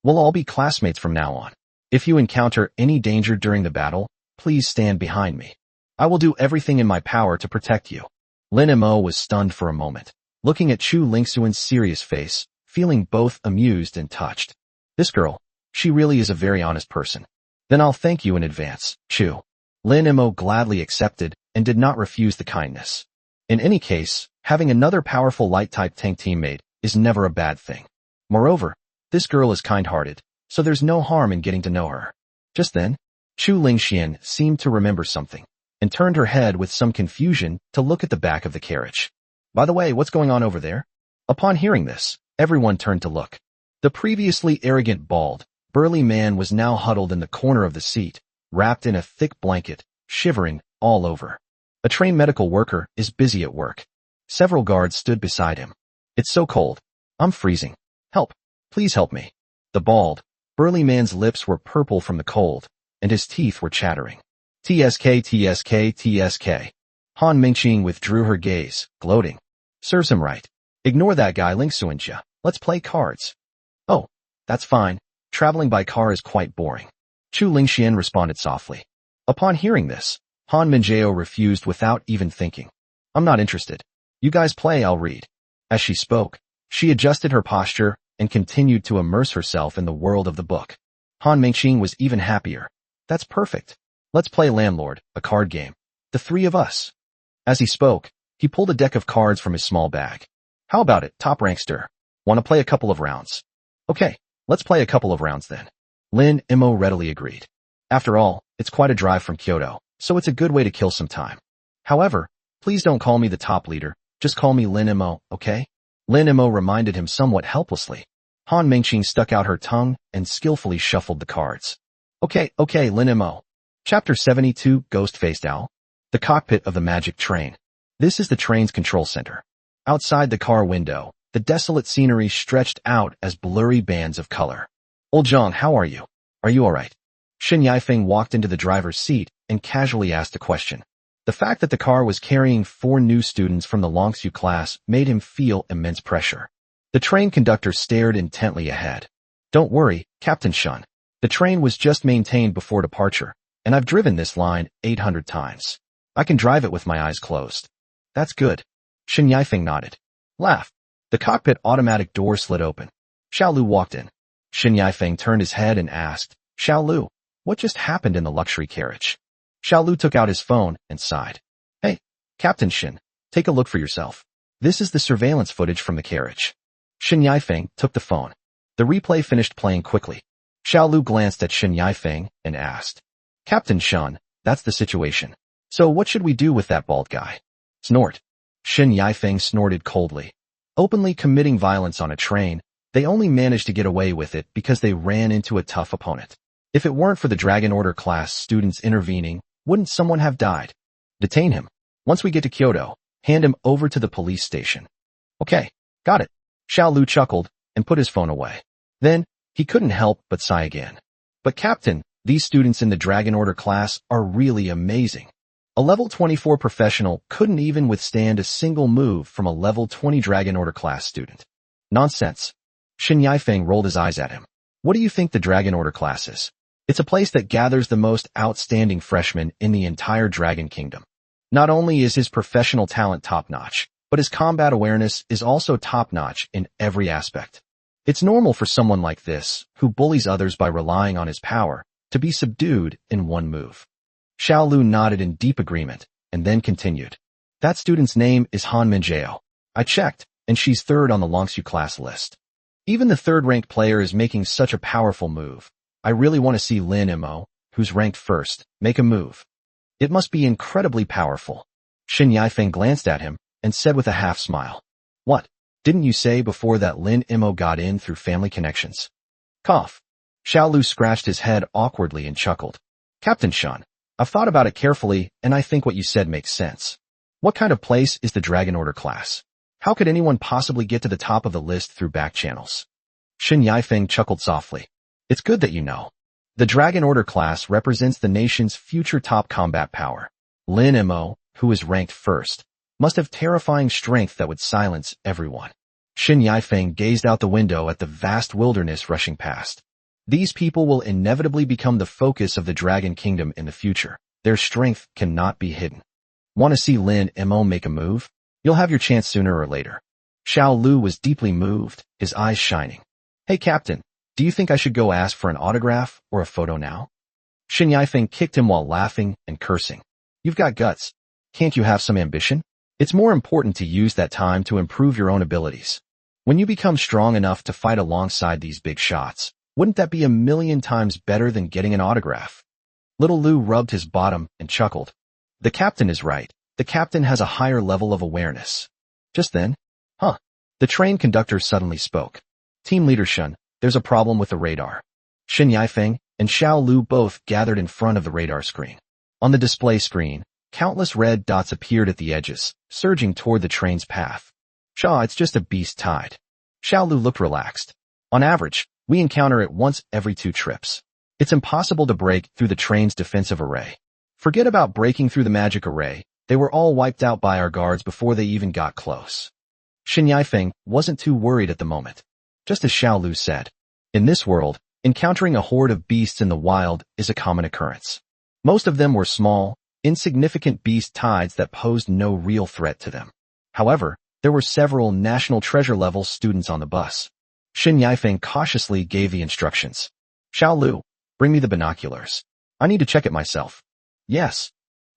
We'll all be classmates from now on. If you encounter any danger during the battle, please stand behind me. I will do everything in my power to protect you." Lin Mo was stunned for a moment, looking at Chu Lingxian's serious face, feeling both amused and touched. This girl, she really is a very honest person. "Then I'll thank you in advance, Chu." Lin Mo gladly accepted and did not refuse the kindness. In any case, having another powerful light-type tank teammate is never a bad thing. Moreover, this girl is kind-hearted, so there's no harm in getting to know her. Just then, Chu Lingxian seemed to remember something, and turned her head with some confusion to look at the back of the carriage. "By the way, what's going on over there?" Upon hearing this, everyone turned to look. The previously arrogant, bald, burly man was now huddled in the corner of the seat, wrapped in a thick blanket, shivering all over. A trained medical worker is busy at work. Several guards stood beside him. "It's so cold. I'm freezing. Help. Please help me." The bald, burly man's lips were purple from the cold, and his teeth were chattering. "TSK, TSK, TSK." Han Mengqing withdrew her gaze, gloating. "Serves him right. Ignore that guy Lingxian. Let's play cards." "Oh, that's fine. Traveling by car is quite boring." Chu Lingxian responded softly. Upon hearing this, Han Menjao refused without even thinking. "I'm not interested. You guys play, I'll read." As she spoke, she adjusted her posture and continued to immerse herself in the world of the book. Han Mengqing was even happier. "That's perfect. Let's play Landlord, a card game. The 3 of us." As he spoke, he pulled a deck of cards from his small bag. "How about it, top rankster? Want to play a couple of rounds?" "Okay, let's play a couple of rounds then." Lin Mo readily agreed. After all, it's quite a drive from Kyoto, so it's a good way to kill some time. "However, please don't call me the top leader, just call me Lin Mo, okay?" Lin Mo reminded him somewhat helplessly. Han Mengqing stuck out her tongue and skillfully shuffled the cards. Okay, Lin Mo. Chapter 72, Ghost-Faced Owl. The cockpit of the magic train. This is the train's control center. Outside the car window, the desolate scenery stretched out as blurry bands of color. "Old Zhang, how are you? Are you alright?" Shen Yifeng walked into the driver's seat and casually asked a question. The fact that the car was carrying 4 new students from the Longxu class made him feel immense pressure. The train conductor stared intently ahead. "Don't worry, Captain Shun. The train was just maintained before departure, and I've driven this line 800 times. I can drive it with my eyes closed." "That's good." Shen Yifeng nodded. Laugh. The cockpit automatic door slid open. Xiao Lu walked in. Xin Yifeng turned his head and asked, Xiao Lu, what just happened in the luxury carriage? Xiao Lu took out his phone and sighed. Hey, Captain Xin, take a look for yourself. This is the surveillance footage from the carriage. Xin Yifeng took the phone. The replay finished playing quickly. Xiao Lu glanced at Xin Yifeng and asked, Captain Shan, that's the situation. So what should we do with that bald guy? Snort. Xin Yifeng snorted coldly. Openly committing violence on a train, they only managed to get away with it because they ran into a tough opponent. If it weren't for the Dragon Order class students intervening, wouldn't someone have died? Detain him. Once we get to Kyoto, hand him over to the police station. Okay, got it. Xiao Lu chuckled and put his phone away. Then, he couldn't help but sigh again. But Captain, these students in the Dragon Order class are really amazing. A level 24 professional couldn't even withstand a single move from a level 20 Dragon Order class student. Nonsense. Xin Yifeng rolled his eyes at him. What do you think the Dragon Order class is? It's a place that gathers the most outstanding freshmen in the entire Dragon Kingdom. Not only is his professional talent top-notch, but his combat awareness is also top-notch in every aspect. It's normal for someone like this, who bullies others by relying on his power, to be subdued in one move. Xiao Lu nodded in deep agreement, and then continued. That student's name is Han Minjiao. I checked, and she's third on the Longsu class list. Even the third-ranked player is making such a powerful move. I really want to see Lin Mo, who's ranked first, make a move. It must be incredibly powerful. Xin Yifeng glanced at him and said with a half-smile. What? Didn't you say before that Lin Mo got in through family connections? Cough. Xiao Lu scratched his head awkwardly and chuckled. Captain Shan, I've thought about it carefully, and I think what you said makes sense. What kind of place is the Dragon Order class? How could anyone possibly get to the top of the list through back channels? Xin Yifeng chuckled softly. It's good that you know. The Dragon Order class represents the nation's future top combat power. Lin Mo, who is ranked first, must have terrifying strength that would silence everyone. Xin Yifeng gazed out the window at the vast wilderness rushing past. These people will inevitably become the focus of the Dragon Kingdom in the future. Their strength cannot be hidden. Want to see Lin Mo make a move? You'll have your chance sooner or later. Xiao Lu was deeply moved, his eyes shining. Hey Captain, do you think I should go ask for an autograph or a photo now? Xin Yifeng kicked him while laughing and cursing. You've got guts. Can't you have some ambition? It's more important to use that time to improve your own abilities. When you become strong enough to fight alongside these big shots, wouldn't that be a million times better than getting an autograph? Little Lu rubbed his bottom and chuckled. The captain is right. The captain has a higher level of awareness. Just then, the train conductor suddenly spoke. Team leader Shun, there's a problem with the radar. Xin Yifeng and Xiao Lu both gathered in front of the radar screen. On the display screen, countless red dots appeared at the edges, surging toward the train's path. Shaw, it's just a beast tide. Xiao Lu looked relaxed. On average, we encounter it once every 2 trips. It's impossible to break through the train's defensive array. Forget about breaking through the magic array. They were all wiped out by our guards before they even got close. Xin Yifeng wasn't too worried at the moment. Just as Xiao Lu said, in this world, encountering a horde of beasts in the wild is a common occurrence. Most of them were small, insignificant beast tides that posed no real threat to them. However, there were several National Treasure level students on the bus. Xin Yifeng cautiously gave the instructions. Xiao Lu, bring me the binoculars. I need to check it myself. Yes.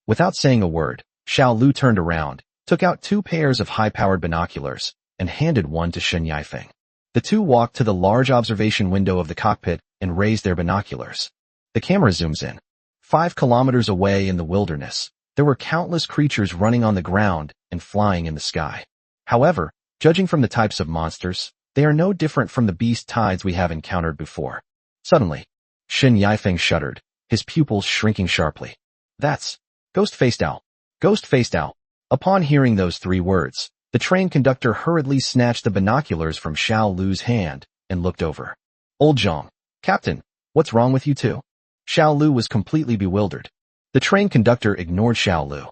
Without saying a word, Xiao Lu turned around, took out 2 pairs of high-powered binoculars, and handed one to Xin Yifeng. The two walked to the large observation window of the cockpit and raised their binoculars. The camera zooms in. 5 kilometers away in the wilderness, there were countless creatures running on the ground and flying in the sky. However, judging from the types of monsters, they are no different from the beast tides we have encountered before. Suddenly, Xin Yifeng shuddered, his pupils shrinking sharply. That's Ghost-Faced Owl. Ghost-Faced Owl. Upon hearing those 3 words, the train conductor hurriedly snatched the binoculars from Xiao Lu's hand and looked over. Old Zhang, Captain, what's wrong with you two? Xiao Lu was completely bewildered. The train conductor ignored Xiao Lu.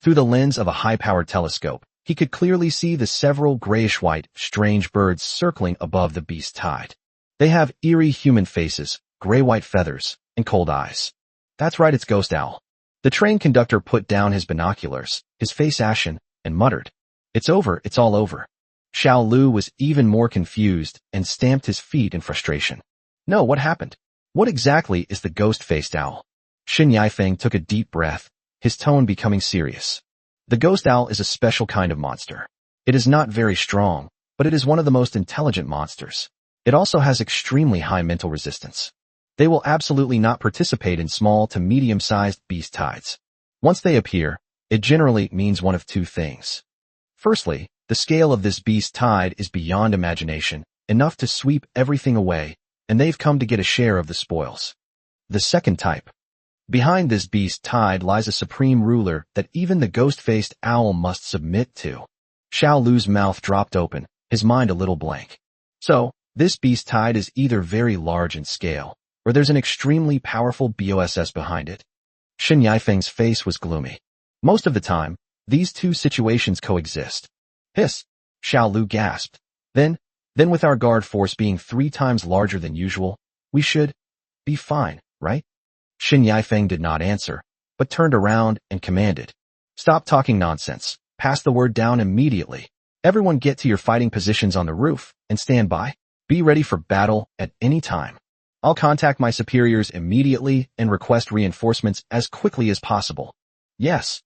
Through the lens of a high-powered telescope, he could clearly see the several grayish-white, strange birds circling above the beast tide. They have eerie human faces, gray-white feathers, and cold eyes. That's right, it's Ghost Owl. The train conductor put down his binoculars, his face ashen, and muttered, It's over, it's all over. Xiao Lu was even more confused and stamped his feet in frustration. No, what happened? What exactly is the ghost-faced owl? Xin Yifeng took a deep breath, his tone becoming serious. The ghost owl is a special kind of monster. It is not very strong, but it is one of the most intelligent monsters. It also has extremely high mental resistance. They will absolutely not participate in small to medium-sized beast tides. Once they appear, it generally means one of two things. Firstly, the scale of this beast tide is beyond imagination, enough to sweep everything away, and they've come to get a share of the spoils. The second type. Behind this beast tide lies a supreme ruler that even the ghost-faced owl must submit to. Xiao Lu's mouth dropped open, his mind a little blank. So, this beast tide is either very large in scale, or there's an extremely powerful BOSS behind it. Xin Yifeng's face was gloomy. Most of the time, these two situations coexist. Hiss! Xiao Lu gasped. Then with our guard force being 3 times larger than usual, we should be fine, right? Xin Yifeng did not answer, but turned around and commanded. Stop talking nonsense. Pass the word down immediately. Everyone get to your fighting positions on the roof and stand by. Be ready for battle at any time. I'll contact my superiors immediately and request reinforcements as quickly as possible. Yes.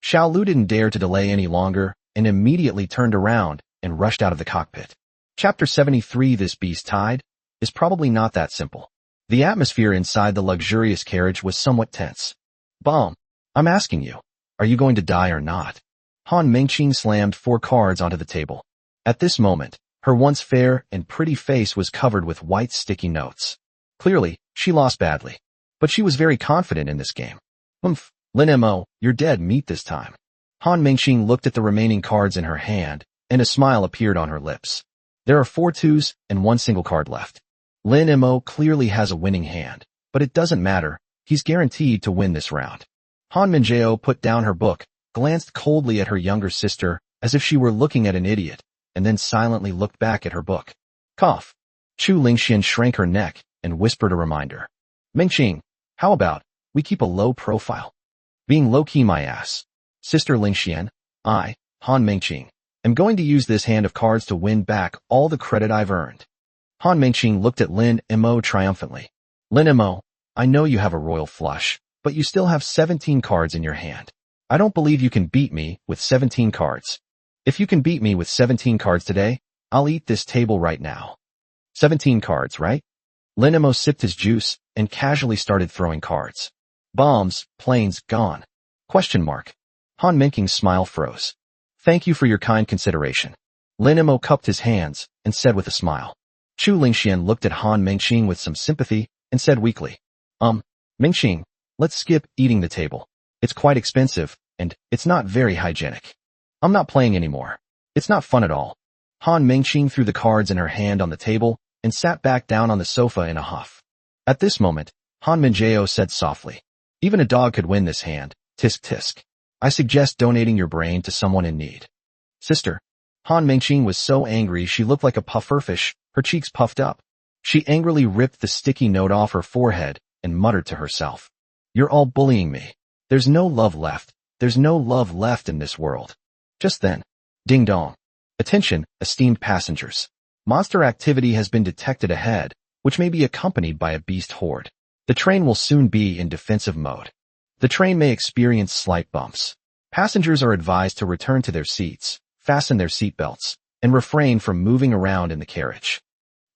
Xiao Lu didn't dare to delay any longer and immediately turned around and rushed out of the cockpit. Chapter 73 This beast tide is probably not that simple. The atmosphere inside the luxurious carriage was somewhat tense. Bomb, I'm asking you, are you going to die or not? Han Mengqing slammed 4 cards onto the table. At this moment, her once fair and pretty face was covered with white sticky notes. Clearly, she lost badly. But she was very confident in this game. Lin Mo, you're dead meat this time. Han Mengqing looked at the remaining cards in her hand, and a smile appeared on her lips. There are 4 twos and 1 single card left. Lin Mo clearly has a winning hand, but it doesn't matter, he's guaranteed to win this round. Han Minjao put down her book, glanced coldly at her younger sister, as if she were looking at an idiot, and then silently looked back at her book. Cough. Chu Lingxian shrank her neck and whispered a reminder. Mengqing, how about we keep a low profile? Being low-key my ass. Sister Lingxian, I, Han Mengqing, am going to use this hand of cards to win back all the credit I've earned. Han Mengqing looked at Lin Mo triumphantly. Lin Mo, I know you have a royal flush, but you still have 17 cards in your hand. I don't believe you can beat me with 17 cards. If you can beat me with 17 cards today, I'll eat this table right now. 17 cards, right? Lin Mo sipped his juice and casually started throwing cards. Bombs, planes, gone. Question mark. Han Mengqing's smile froze. Thank you for your kind consideration. Lin Mo cupped his hands and said with a smile. Chu Lingxian looked at Han Mengqing with some sympathy and said weakly, Mengqing, let's skip eating the table. It's quite expensive, and it's not very hygienic. I'm not playing anymore. It's not fun at all. Han Mengqing threw the cards in her hand on the table and sat back down on the sofa in a huff. At this moment, Han Minjao said softly, even a dog could win this hand, tisk tisk. I suggest donating your brain to someone in need. Sister. Han Mengqing was so angry she looked like a pufferfish, her cheeks puffed up. She angrily ripped the sticky note off her forehead and muttered to herself. You're all bullying me. There's no love left. There's no love left in this world. Just then. Ding dong. Attention, esteemed passengers. Monster activity has been detected ahead, which may be accompanied by a beast horde. The train will soon be in defensive mode. The train may experience slight bumps. Passengers are advised to return to their seats, fasten their seatbelts, and refrain from moving around in the carriage.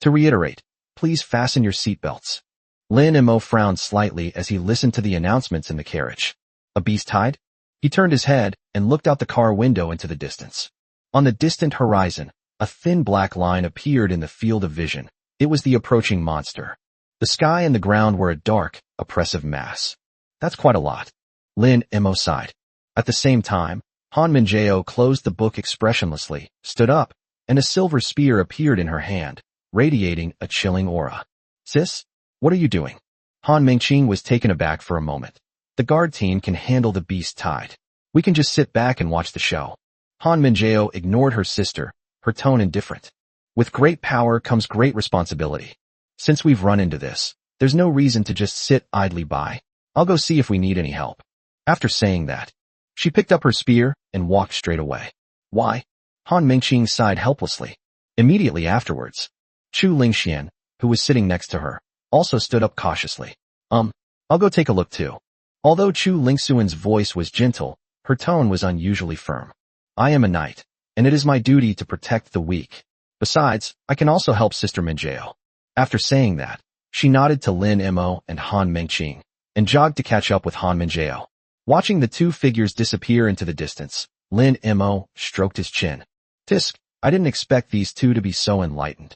To reiterate, please fasten your seatbelts. Lin Mo frowned slightly as he listened to the announcements in the carriage. A beast tide? He turned his head and looked out the car window into the distance. On the distant horizon, a thin black line appeared in the field of vision. It was the approaching monster. The sky and the ground were a dark, oppressive mass. That's quite a lot. Lin Mo sighed. At the same time, Han Minjao closed the book expressionlessly, stood up, and a silver spear appeared in her hand, radiating a chilling aura. Sis? What are you doing? Han Mengqing was taken aback for a moment. The guard team can handle the beast tide. We can just sit back and watch the show. Han Minjao ignored her sister, her tone indifferent. With great power comes great responsibility. Since we've run into this, there's no reason to just sit idly by. I'll go see if we need any help. After saying that, she picked up her spear and walked straight away. Why? Han Mingqing sighed helplessly. Immediately afterwards, Chu Lingxian, who was sitting next to her, also stood up cautiously. I'll go take a look too. Although Chu Lingxuan's voice was gentle, her tone was unusually firm. I am a knight, and it is my duty to protect the weak. Besides, I can also help Sister Minjiao. After saying that, she nodded to Lin Mo and Han Mingqing, and jogged to catch up with Han Minjiao. Watching the two figures disappear into the distance, Lin Mo stroked his chin. Tisk, I didn't expect these two to be so enlightened.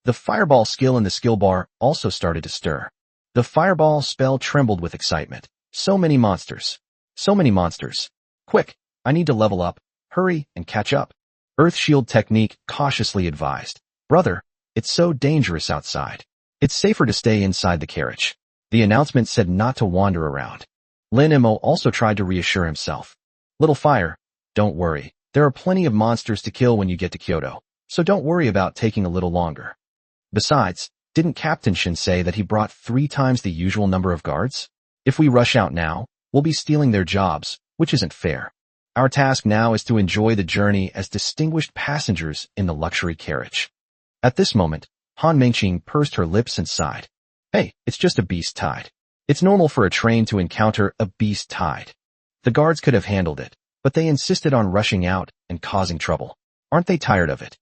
The fireball skill in the skill bar also started to stir. The fireball spell trembled with excitement. So many monsters. So many monsters. Quick, I need to level up, hurry, and catch up. Earth Shield Technique cautiously advised. Brother, it's so dangerous outside. It's safer to stay inside the carriage. The announcement said not to wander around. Lin Mo also tried to reassure himself. Little fire, don't worry. There are plenty of monsters to kill when you get to Kyoto, so don't worry about taking a little longer. Besides, didn't Captain Shin say that he brought 3 times the usual number of guards? If we rush out now, we'll be stealing their jobs, which isn't fair. Our task now is to enjoy the journey as distinguished passengers in the luxury carriage. At this moment, Han Mingqing pursed her lips and sighed. Hey, it's just a beast tide. It's normal for a train to encounter a beast tide. The guards could have handled it, but they insisted on rushing out and causing trouble. Aren't they tired of it?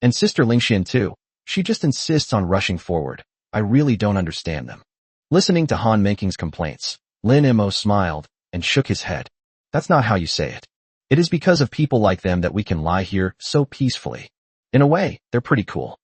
And Sister Lingxian too. She just insists on rushing forward. I really don't understand them. Listening to Han Mingqing's complaints, Lin Mo smiled and shook his head. That's not how you say it. It is because of people like them that we can lie here so peacefully. In a way, they're pretty cool.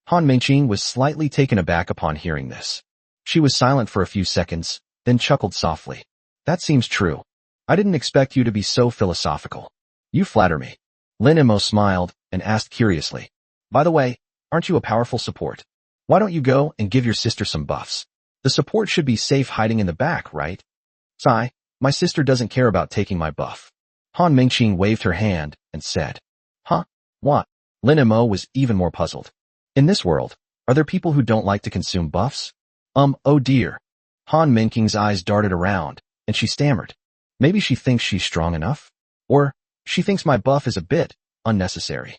Han Mingqing was slightly taken aback upon hearing this. She was silent for a few seconds, then chuckled softly. That seems true. I didn't expect you to be so philosophical. You flatter me. Lin Mo smiled and asked curiously. By the way, aren't you a powerful support? Why don't you go and give your sister some buffs? The support should be safe hiding in the back, right? Sigh, my sister doesn't care about taking my buff. Han Mingqing waved her hand and said. Huh? What? Lin Mo was even more puzzled. In this world, are there people who don't like to consume buffs? Oh dear. Han Mingqing's eyes darted around, and she stammered. Maybe she thinks she's strong enough? Or, she thinks my buff is a bit unnecessary.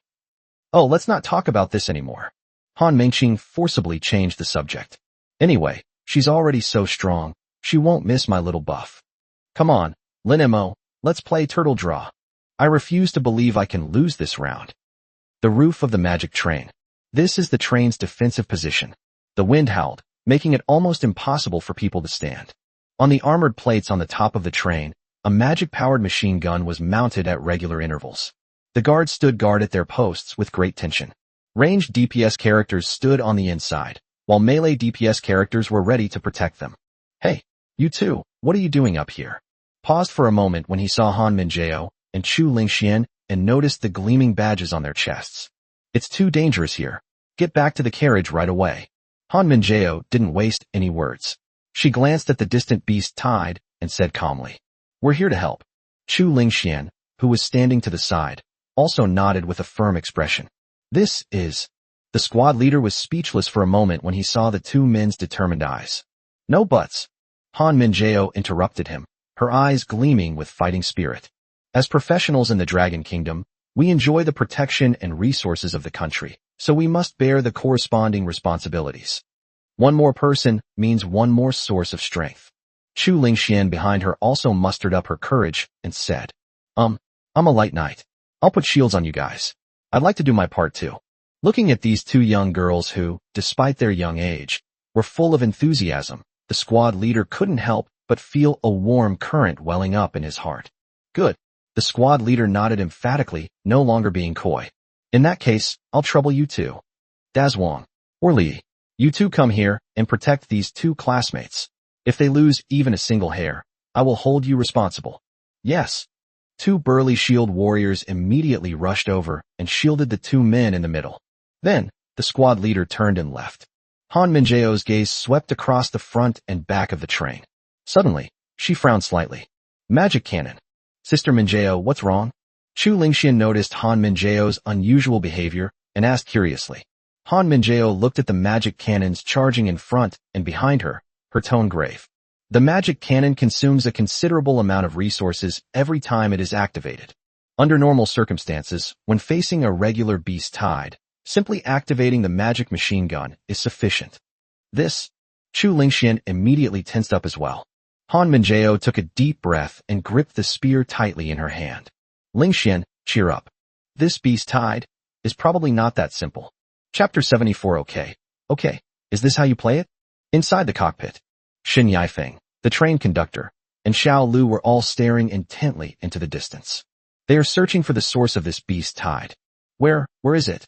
Oh, let's not talk about this anymore. Han Mingqing forcibly changed the subject. Anyway, she's already so strong, she won't miss my little buff. Come on, Lin Mo, let's play turtle draw. I refuse to believe I can lose this round. The roof of the magic train. This is the train's defensive position. The wind howled, making it almost impossible for people to stand. On the armored plates on the top of the train, a magic-powered machine gun was mounted at regular intervals. The guards stood guard at their posts with great tension. Ranged DPS characters stood on the inside, while melee DPS characters were ready to protect them. Hey, you two, what are you doing up here? Paused for a moment when he saw Han Minjiao and Chu Lingxian and noticed the gleaming badges on their chests. It's too dangerous here. Get back to the carriage right away. Han Minjiao didn't waste any words. She glanced at the distant beast tide and said calmly, We're here to help. Chu Lingxian, who was standing to the side, also nodded with a firm expression. This is... The squad leader was speechless for a moment when he saw the two men's determined eyes. No buts. Han Minjiao interrupted him, her eyes gleaming with fighting spirit. As professionals in the Dragon Kingdom, we enjoy the protection and resources of the country, so we must bear the corresponding responsibilities. One more person means one more source of strength. Chu Lingxian behind her also mustered up her courage and said, I'm a light knight. I'll put shields on you guys. I'd like to do my part too. Looking at these two young girls who, despite their young age, were full of enthusiasm, the squad leader couldn't help but feel a warm current welling up in his heart. Good. The squad leader nodded emphatically, no longer being coy. In that case, I'll trouble you too. Dazwang, or Li, you two come here and protect these two classmates. If they lose even a single hair, I will hold you responsible. Yes. Two burly shield warriors immediately rushed over and shielded the two men in the middle. Then, the squad leader turned and left. Han Minjiao's gaze swept across the front and back of the train. Suddenly, she frowned slightly. Magic cannon. Sister Minjiao, what's wrong? Chu Lingxian noticed Han Minjiao's unusual behavior and asked curiously. Han Minjiao looked at the magic cannons charging in front and behind her, her tone grave. The magic cannon consumes a considerable amount of resources every time it is activated. Under normal circumstances, when facing a regular beast tide, simply activating the magic machine gun is sufficient. Chu Lingxian immediately tensed up as well. Han Minjao took a deep breath and gripped the spear tightly in her hand. Lingxian, cheer up. This beast tide is probably not that simple. Chapter 74. Okay. Is this how you play it? Inside the cockpit, Xin Yifeng, the train conductor, and Xiao Lu were all staring intently into the distance. They are searching for the source of this beast tide. Where is it?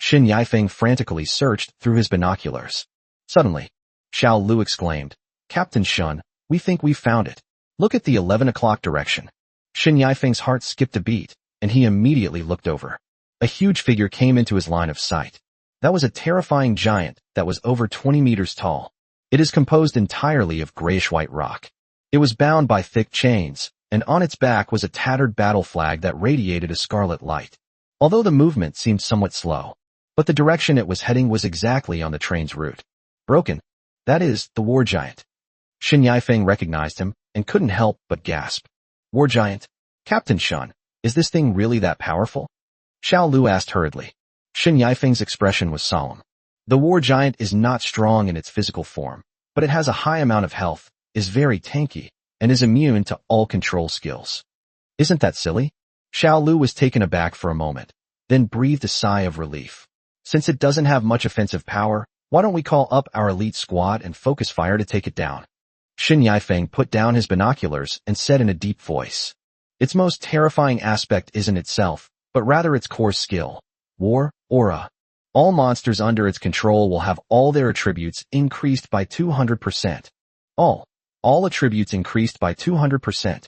Xin Yifeng frantically searched through his binoculars. Suddenly, Xiao Lu exclaimed, Captain Shun, we think we found it. Look at the 11 o'clock direction. Xin Yifeng's heart skipped a beat, and he immediately looked over. A huge figure came into his line of sight. That was a terrifying giant that was over 20 meters tall. It is composed entirely of grayish-white rock. It was bound by thick chains, and on its back was a tattered battle flag that radiated a scarlet light. Although the movement seemed somewhat slow, but the direction it was heading was exactly on the train's route. Broken. That is, the war giant. Xin Yifeng recognized him and couldn't help but gasp. War giant? Captain Shun, is this thing really that powerful? Xiao Lu asked hurriedly. Xin Yifeng's expression was solemn. The war giant is not strong in its physical form, but it has a high amount of health, is very tanky, and is immune to all control skills. Isn't that silly? Xiao Lu was taken aback for a moment, then breathed a sigh of relief. Since it doesn't have much offensive power, why don't we call up our elite squad and focus fire to take it down? Xin Yifeng put down his binoculars and said in a deep voice. Its most terrifying aspect isn't itself, but rather its core skill. War, aura. All monsters under its control will have all their attributes increased by 200%. All attributes increased by 200%.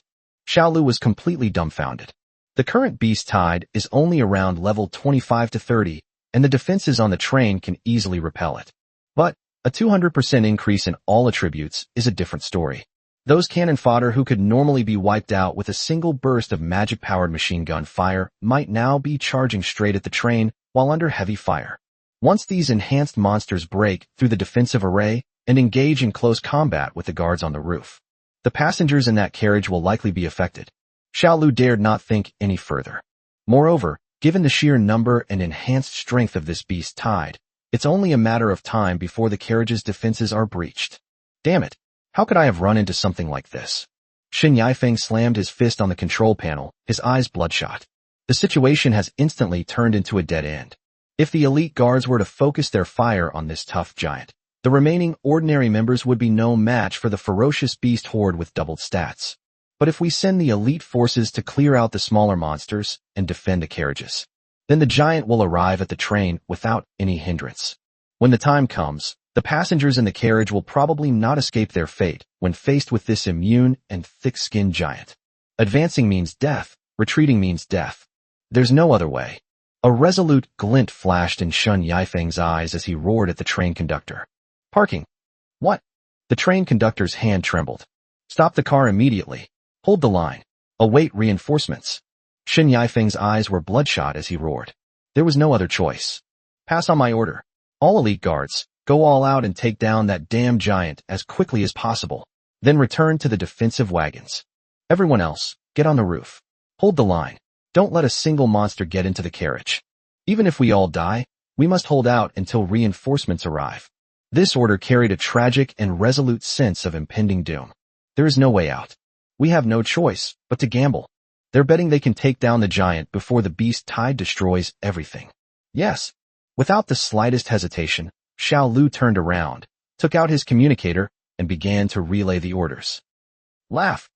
Xiao Lu was completely dumbfounded. The current beast tide is only around level 25 to 30, and the defenses on the train can easily repel it. But a 200% increase in all attributes is a different story. Those cannon fodder who could normally be wiped out with a single burst of magic-powered machine gun fire might now be charging straight at the train while under heavy fire. Once these enhanced monsters break through the defensive array and engage in close combat with the guards on the roof, the passengers in that carriage will likely be affected. Xiao Lu dared not think any further. Moreover, given the sheer number and enhanced strength of this beast tide, it's only a matter of time before the carriage's defenses are breached. Damn it! How could I have run into something like this? Xin Yifeng slammed his fist on the control panel, his eyes bloodshot. The situation has instantly turned into a dead end. If the elite guards were to focus their fire on this tough giant, the remaining ordinary members would be no match for the ferocious beast horde with doubled stats. But if we send the elite forces to clear out the smaller monsters and defend the carriages, then the giant will arrive at the train without any hindrance. When the time comes, the passengers in the carriage will probably not escape their fate when faced with this immune and thick-skinned giant. Advancing means death, retreating means death. There's no other way. A resolute glint flashed in Shun Yifeng's eyes as he roared at the train conductor. Parking. What? The train conductor's hand trembled. Stop the car immediately. Hold the line. Await reinforcements. Xin Yifeng's eyes were bloodshot as he roared. There was no other choice. Pass on my order. All elite guards, go all out and take down that damn giant as quickly as possible. Then return to the defensive wagons. Everyone else, get on the roof. Hold the line. Don't let a single monster get into the carriage. Even if we all die, we must hold out until reinforcements arrive. This order carried a tragic and resolute sense of impending doom. There is no way out. We have no choice but to gamble. They're betting they can take down the giant before the beast tide destroys everything. Yes. Without the slightest hesitation, Xiao Lu turned around, took out his communicator, and began to relay the orders. Laugh.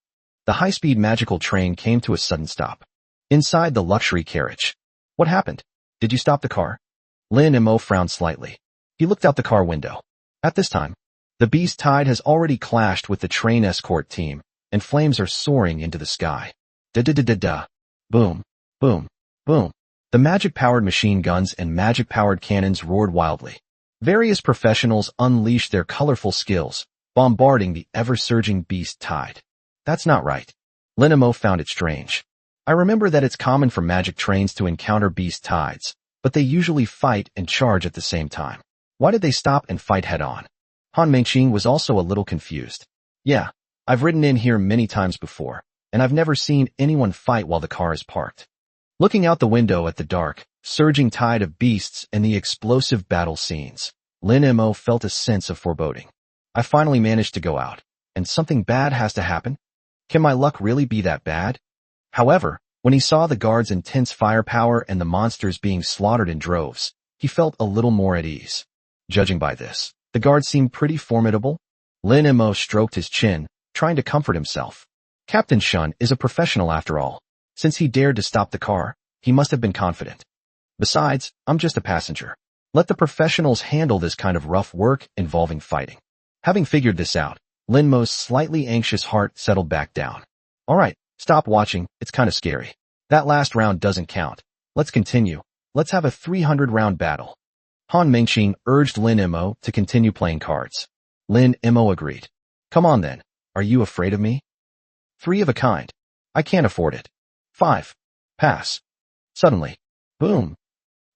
The high-speed magical train came to a sudden stop. Inside the luxury carriage. What happened? Did you stop the car? Lin Mo frowned slightly. He looked out the car window. At this time, the beast tide has already clashed with the train escort team, and flames are soaring into the sky. Da-da-da-da-da. Boom. Boom. Boom. The magic-powered machine guns and magic-powered cannons roared wildly. Various professionals unleashed their colorful skills, bombarding the ever-surging beast tide. That's not right. Lin Mo found it strange. I remember that it's common for magic trains to encounter beast tides, but they usually fight and charge at the same time. Why did they stop and fight head-on? Han Mengqing was also a little confused. Yeah, I've ridden in here many times before, and I've never seen anyone fight while the car is parked. Looking out the window at the dark, surging tide of beasts and the explosive battle scenes, Lin Mo felt a sense of foreboding. I finally managed to go out, and something bad has to happen? Can my luck really be that bad? However, when he saw the guards' intense firepower and the monsters being slaughtered in droves, he felt a little more at ease. Judging by this, the guards seemed pretty formidable. Lin Mo stroked his chin, trying to comfort himself. Captain Shun is a professional after all. Since he dared to stop the car, he must have been confident. Besides, I'm just a passenger. Let the professionals handle this kind of rough work involving fighting. Having figured this out, Lin Mo's slightly anxious heart settled back down. Alright, stop watching, it's kinda scary. That last round doesn't count. Let's continue. Let's have a 300-round battle. Han Mengqing urged Lin Mo to continue playing cards. Lin Mo agreed. Come on then, are you afraid of me? 3 of a kind. I can't afford it. 5. Pass. Suddenly, boom.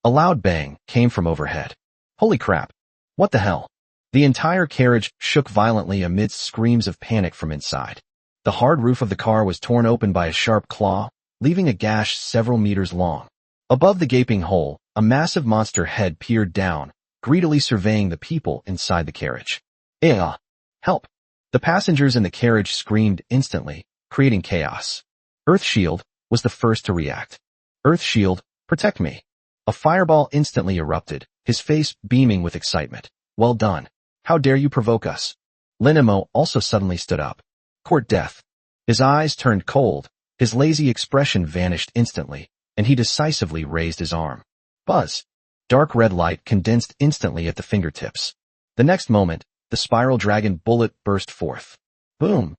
A loud bang came from overhead. Holy crap. What the hell? The entire carriage shook violently amidst screams of panic from inside. The hard roof of the car was torn open by a sharp claw, leaving a gash several meters long. Above the gaping hole, a massive monster head peered down, greedily surveying the people inside the carriage. Help! The passengers in the carriage screamed instantly, creating chaos. Earthshield was the first to react. Earthshield, protect me. A fireball instantly erupted, his face beaming with excitement. Well done. How dare you provoke us? Lin Mo also suddenly stood up. Court death. His eyes turned cold, his lazy expression vanished instantly, and he decisively raised his arm. Buzz. Dark red light condensed instantly at the fingertips. The next moment, the spiral dragon bullet burst forth. Boom.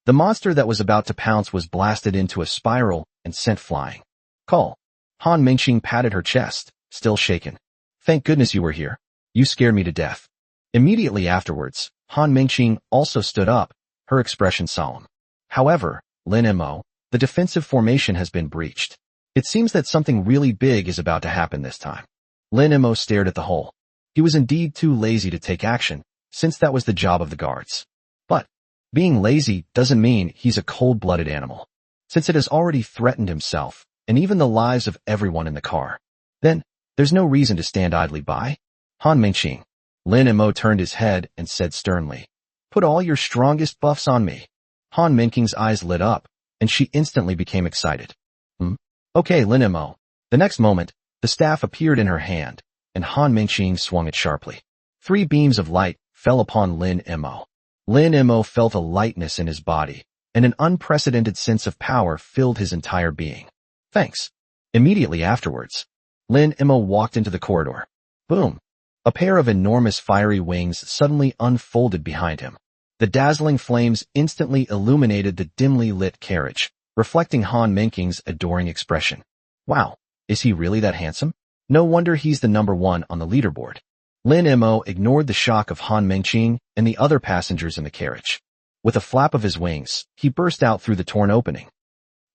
The monster that was about to pounce was blasted into a spiral and sent flying. Call. Han Mengqing patted her chest, still shaken. Thank goodness you were here. You scared me to death. Immediately afterwards, Han Mengqing also stood up, her expression solemn. However, Lin Mo, the defensive formation has been breached. It seems that something really big is about to happen this time. Lin Mo stared at the hole. He was indeed too lazy to take action, since that was the job of the guards. But being lazy doesn't mean he's a cold-blooded animal. Since it has already threatened himself, and even the lives of everyone in the car, then there's no reason to stand idly by. Han Mengqing. Lin Mo turned his head and said sternly, put all your strongest buffs on me. Han Mengqing's eyes lit up, and she instantly became excited. Okay, Lin Mo. The next moment, the staff appeared in her hand, and Han Mengqing swung it sharply. 3 beams of light fell upon Lin Mo. Lin Mo felt a lightness in his body, and an unprecedented sense of power filled his entire being. Thanks. Immediately afterwards, Lin Mo walked into the corridor. Boom. A pair of enormous fiery wings suddenly unfolded behind him. The dazzling flames instantly illuminated the dimly lit carriage, reflecting Han Mengqing's adoring expression. Wow, is he really that handsome? No wonder he's the #1 on the leaderboard. Lin Mo ignored the shock of Han Mengqing and the other passengers in the carriage. With a flap of his wings, he burst out through the torn opening.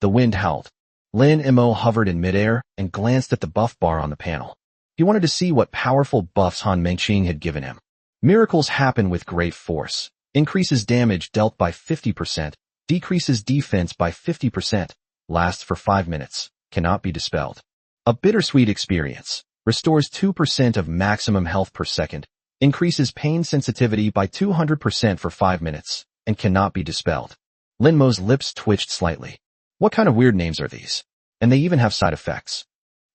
The wind howled. Lin Mo hovered in midair and glanced at the buff bar on the panel. He wanted to see what powerful buffs Han Mengqing had given him. Miracles happen with great force. Increases damage dealt by 50%, decreases defense by 50%, lasts for 5 minutes, cannot be dispelled. A bittersweet experience. Restores 2% of maximum health per second, increases pain sensitivity by 200% for 5 minutes, and cannot be dispelled. Lin Mo's lips twitched slightly. What kind of weird names are these? And they even have side effects.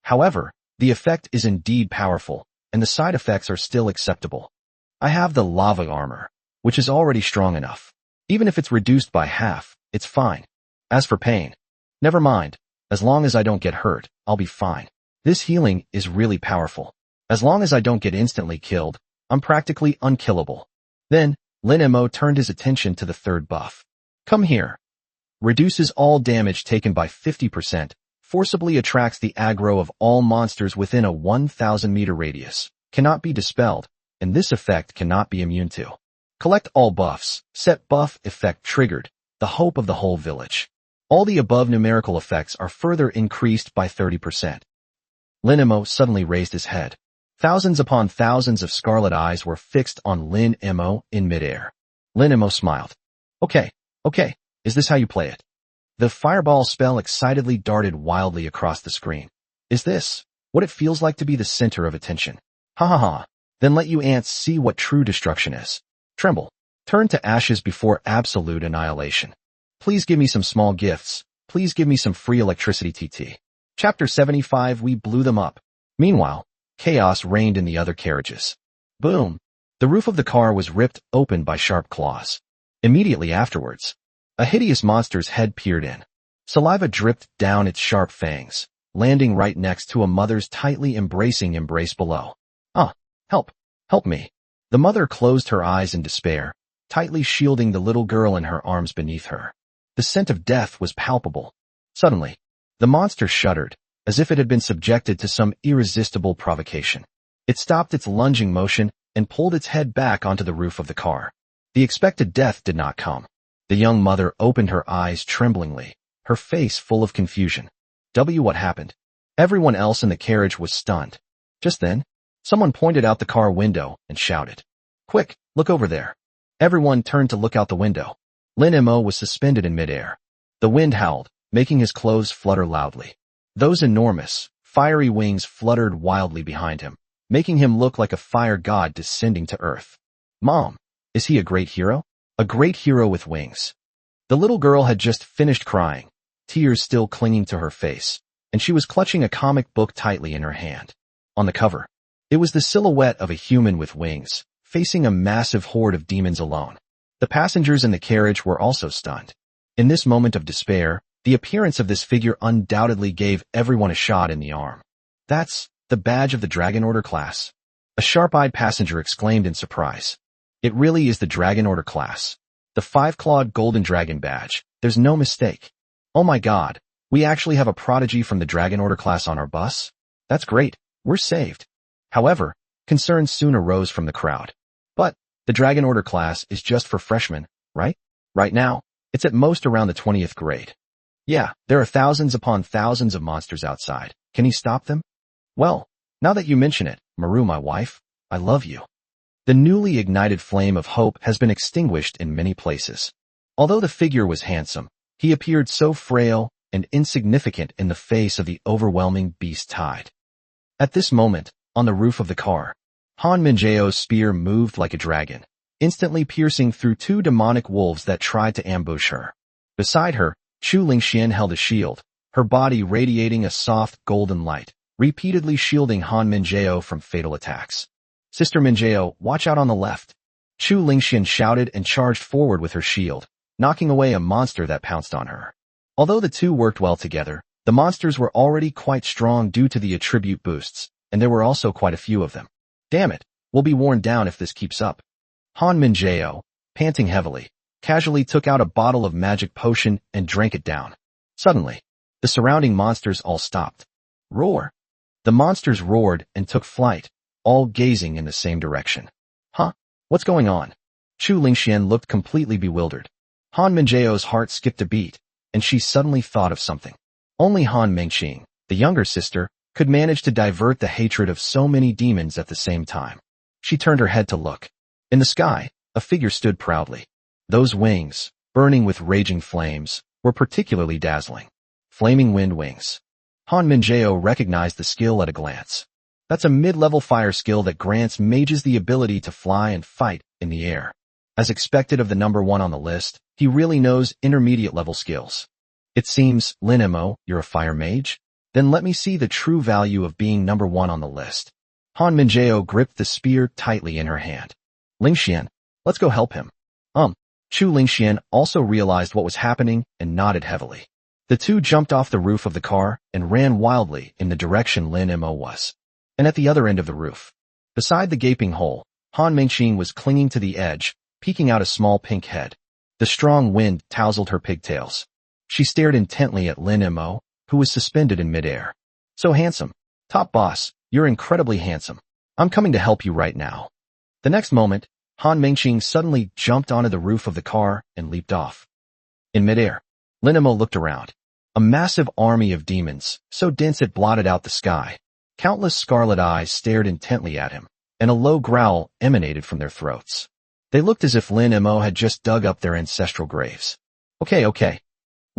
However, the effect is indeed powerful, and the side effects are still acceptable. I have the lava armor, which is already strong enough. Even if it's reduced by half, it's fine. As for pain, never mind. As long as I don't get hurt, I'll be fine. This healing is really powerful. As long as I don't get instantly killed, I'm practically unkillable. Then, Lin Mo turned his attention to the third buff. Come here. Reduces all damage taken by 50%, forcibly attracts the aggro of all monsters within a 1,000-meter radius, cannot be dispelled, and this effect cannot be immune to. Collect all buffs, set buff effect triggered, the hope of the whole village. All the above numerical effects are further increased by 30%. Lin Mo suddenly raised his head. Thousands upon thousands of scarlet eyes were fixed on Lin Mo in midair. Lin Mo smiled. Okay, is this how you play it? The fireball spell excitedly darted wildly across the screen. Is this what it feels like to be the center of attention? Ha ha ha. Then let you ants see what true destruction is. Tremble. Turn to ashes before absolute annihilation. Please give me some small gifts. Please give me some free electricity TT. Chapter 75 We blew them up. Meanwhile, chaos reigned in the other carriages. Boom. The roof of the car was ripped open by sharp claws. Immediately afterwards, a hideous monster's head peered in. Saliva dripped down its sharp fangs, landing right next to a mother's tightly embracing embrace below. Ah, help, help me. The mother closed her eyes in despair, tightly shielding the little girl in her arms beneath her. The scent of death was palpable. Suddenly, the monster shuddered, as if it had been subjected to some irresistible provocation. It stopped its lunging motion and pulled its head back onto the roof of the car. The expected death did not come. The young mother opened her eyes tremblingly, her face full of confusion. What happened? Everyone else in the carriage was stunned. Just then, someone pointed out the car window and shouted, "Quick, look over there." Everyone turned to look out the window. Lin Mo was suspended in midair. The wind howled, making his clothes flutter loudly. Those enormous, fiery wings fluttered wildly behind him, making him look like a fire god descending to earth. Mom, is he a great hero? A great hero with wings. The little girl had just finished crying, tears still clinging to her face, and she was clutching a comic book tightly in her hand. On the cover, it was the silhouette of a human with wings, facing a massive horde of demons alone. The passengers in the carriage were also stunned. In this moment of despair, the appearance of this figure undoubtedly gave everyone a shot in the arm. That's the badge of the Dragon Order class. A sharp-eyed passenger exclaimed in surprise. It really is the Dragon Order class. The 5-clawed golden dragon badge. There's no mistake. Oh my god, we actually have a prodigy from the Dragon Order class on our bus? That's great, we're saved. However, concerns soon arose from the crowd. But the Dragon Order class is just for freshmen, right? Right now, it's at most around the 20th grade. Yeah, there are thousands upon thousands of monsters outside. Can he stop them? Well, now that you mention it, Maru, my wife, I love you. The newly ignited flame of hope has been extinguished in many places. Although the figure was handsome, he appeared so frail and insignificant in the face of the overwhelming beast tide. At this moment, on the roof of the car, Han Minjeo's spear moved like a dragon, instantly piercing through 2 demonic wolves that tried to ambush her. Beside her, Chu Lingxian held a shield, her body radiating a soft golden light, repeatedly shielding Han Minjeo from fatal attacks. Sister Minjeo, watch out on the left. Chu Lingxian shouted and charged forward with her shield, knocking away a monster that pounced on her. Although the two worked well together, the monsters were already quite strong due to the attribute boosts, and there were also quite a few of them. Damn it, we'll be worn down if this keeps up. Han Minjeo, panting heavily, casually took out a bottle of magic potion and drank it down. Suddenly, the surrounding monsters all stopped. Roar! The monsters roared and took flight, all gazing in the same direction. Huh? What's going on? Chu Lingxian looked completely bewildered. Han Minjeo's heart skipped a beat, and she suddenly thought of something. Only Han Mengqing, the younger sister, could manage to divert the hatred of so many demons at the same time. She turned her head to look. In the sky, a figure stood proudly. Those wings, burning with raging flames, were particularly dazzling. Flaming wind wings. Han Minjeo recognized the skill at a glance. That's a mid-level fire skill that grants mages the ability to fly and fight in the air. As expected of the number 1 on the list, he really knows intermediate level skills. It seems, Lin Mo, you're a fire mage? Then let me see the true value of being number 1 on the list. Han Minjeo gripped the spear tightly in her hand. Lingxian, let's go help him. Chu Lingxian also realized what was happening and nodded heavily. The two jumped off the roof of the car and ran wildly in the direction Lin Mo was. And at the other end of the roof, beside the gaping hole, Han Mengqing was clinging to the edge, peeking out a small pink head. The strong wind tousled her pigtails. She stared intently at Lin Mo, who was suspended in midair. So handsome. Top boss, you're incredibly handsome. I'm coming to help you right now. The next moment, Han Mengqing suddenly jumped onto the roof of the car and leaped off. In midair, Lin Mo looked around. A massive army of demons, so dense it blotted out the sky. Countless scarlet eyes stared intently at him, and a low growl emanated from their throats. They looked as if Lin Mo had just dug up their ancestral graves. Okay.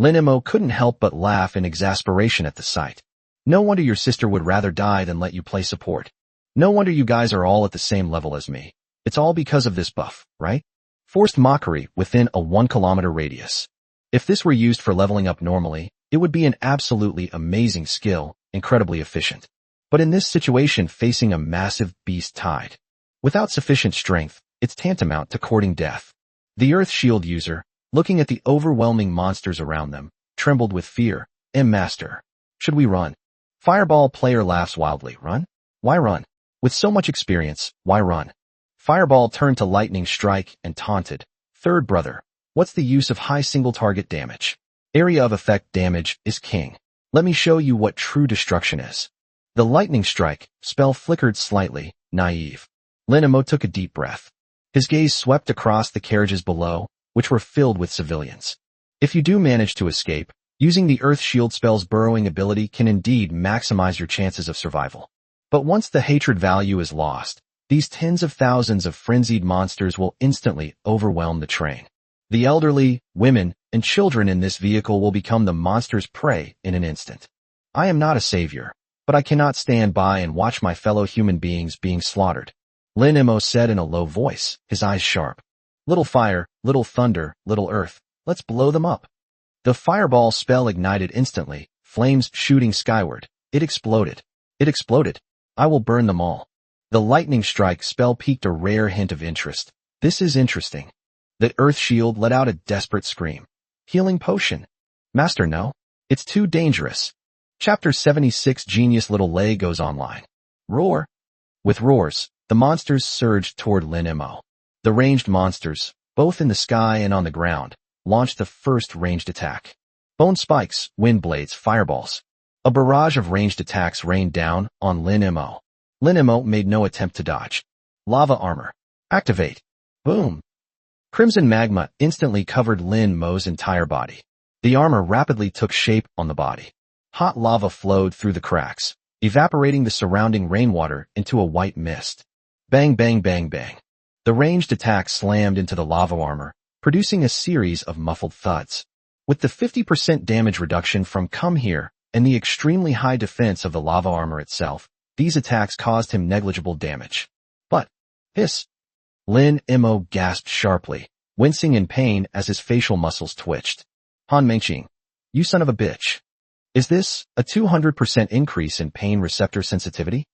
Lin Mo couldn't help but laugh in exasperation at the sight. No wonder your sister would rather die than let you play support. No wonder you guys are all at the same level as me. It's all because of this buff, right? Forced mockery within a 1-kilometer radius. If this were used for leveling up normally, it would be an absolutely amazing skill, incredibly efficient. But in this situation facing a massive beast tide, without sufficient strength, it's tantamount to courting death. The Earth Shield user, looking at the overwhelming monsters around them, trembled with fear. Master. Should we run? Fireball player laughs wildly. Run? Why run? With so much experience, why run? Fireball turned to lightning strike and taunted. Third brother, what's the use of high single target damage? Area of effect damage is king. Let me show you what true destruction is. The lightning strike spell flickered slightly, naive. Lin Mo took a deep breath. His gaze swept across the carriages below, which were filled with civilians. If you do manage to escape, using the Earth Shield spell's burrowing ability can indeed maximize your chances of survival. But once the hatred value is lost, these tens of thousands of frenzied monsters will instantly overwhelm the train. The elderly, women, and children in this vehicle will become the monster's prey in an instant. I am not a savior, but I cannot stand by and watch my fellow human beings being slaughtered. Lin Mo said in a low voice, his eyes sharp. Little fire, little thunder, little earth, let's blow them up. The fireball spell ignited instantly, flames shooting skyward. It exploded. It exploded. I will burn them all. The lightning strike spell piqued a rare hint of interest. This is interesting. The Earth Shield let out a desperate scream. Healing potion. Master, no. It's too dangerous. Chapter 76 Genius Little Lay goes online. Roar. With roars, the monsters surged toward Lin Mo. The ranged monsters, both in the sky and on the ground, launched the first ranged attack. Bone spikes, wind blades, fireballs. A barrage of ranged attacks rained down on Lin Mo. Lin Mo made no attempt to dodge. Lava armor. Activate. Boom. Crimson magma instantly covered Lin Mo's entire body. The armor rapidly took shape on the body. Hot lava flowed through the cracks, evaporating the surrounding rainwater into a white mist. Bang bang bang bang. The ranged attack slammed into the lava armor, producing a series of muffled thuds. With the 50% damage reduction from Come Here and the extremely high defense of the lava armor itself, these attacks caused him negligible damage. But, hiss! Lin Mo gasped sharply, wincing in pain as his facial muscles twitched. Han Mengqing, you son of a bitch. Is this a 200% increase in pain receptor sensitivity?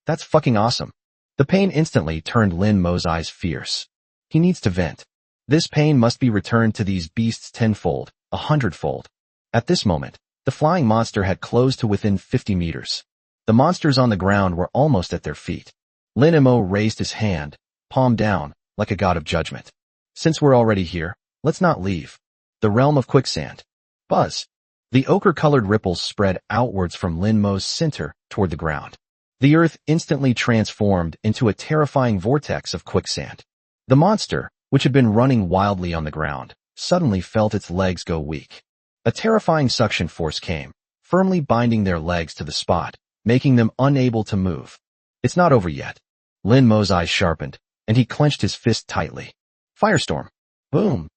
That's fucking awesome. The pain instantly turned Lin Mo's eyes fierce. He needs to vent. This pain must be returned to these beasts tenfold, 100-fold. At this moment, the flying monster had closed to within 50 meters. The monsters on the ground were almost at their feet. Lin Mo raised his hand, palm down, like a god of judgment. Since we're already here, let's not leave. The realm of quicksand. Buzz. The ochre-colored ripples spread outwards from Lin Mo's center toward the ground. The earth instantly transformed into a terrifying vortex of quicksand. The monster, which had been running wildly on the ground, suddenly felt its legs go weak. A terrifying suction force came, firmly binding their legs to the spot, making them unable to move. It's not over yet. Lin Mo's eyes sharpened, and he clenched his fist tightly. Firestorm. Boom.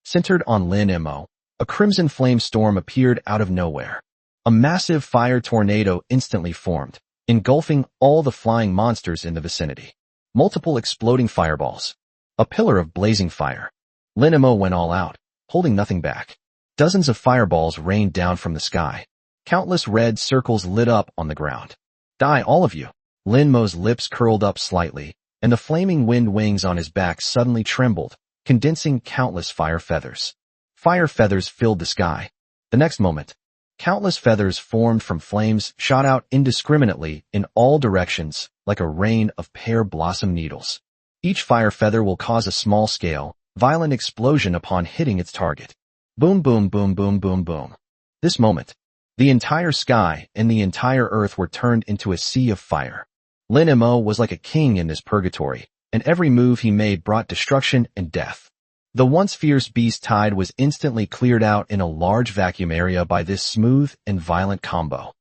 Centered on Lin Mo, a crimson flame storm appeared out of nowhere. A massive fire tornado instantly formed, engulfing all the flying monsters in the vicinity. Multiple exploding fireballs. A pillar of blazing fire. Lin Mo went all out, holding nothing back. Dozens of fireballs rained down from the sky. Countless red circles lit up on the ground. Die, all of you. Lin Mo's lips curled up slightly, and the flaming wind wings on his back suddenly trembled, condensing countless fire feathers. Fire feathers filled the sky. The next moment, countless feathers formed from flames shot out indiscriminately in all directions like a rain of pear blossom needles. Each fire feather will cause a small-scale, violent explosion upon hitting its target. Boom boom boom boom boom boom. This moment, the entire sky and the entire earth were turned into a sea of fire. Lin Mo was like a king in this purgatory, and every move he made brought destruction and death. The once fierce beast tide was instantly cleared out in a large vacuum area by this smooth and violent combo.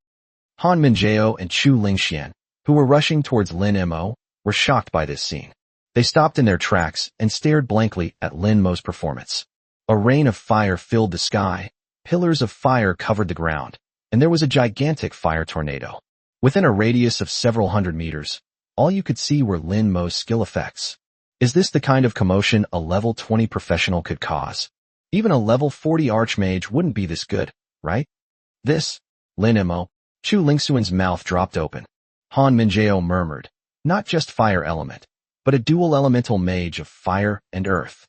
Han Minjiao and Chu Lingxian, who were rushing towards Lin Mo, were shocked by this scene. They stopped in their tracks and stared blankly at Lin Mo's performance. A rain of fire filled the sky, Pillars of fire covered the ground, and there was a gigantic fire tornado. Within a radius of several hundred meters, all you could see were Lin Mo's skill effects. Is this the kind of commotion a level 20 professional could cause? Even a level 40 archmage wouldn't be this good, right? This, Lin Mo. Chu Lingxuan's mouth dropped open. Han Minjiao murmured, not just fire element, but a dual elemental mage of fire and earth.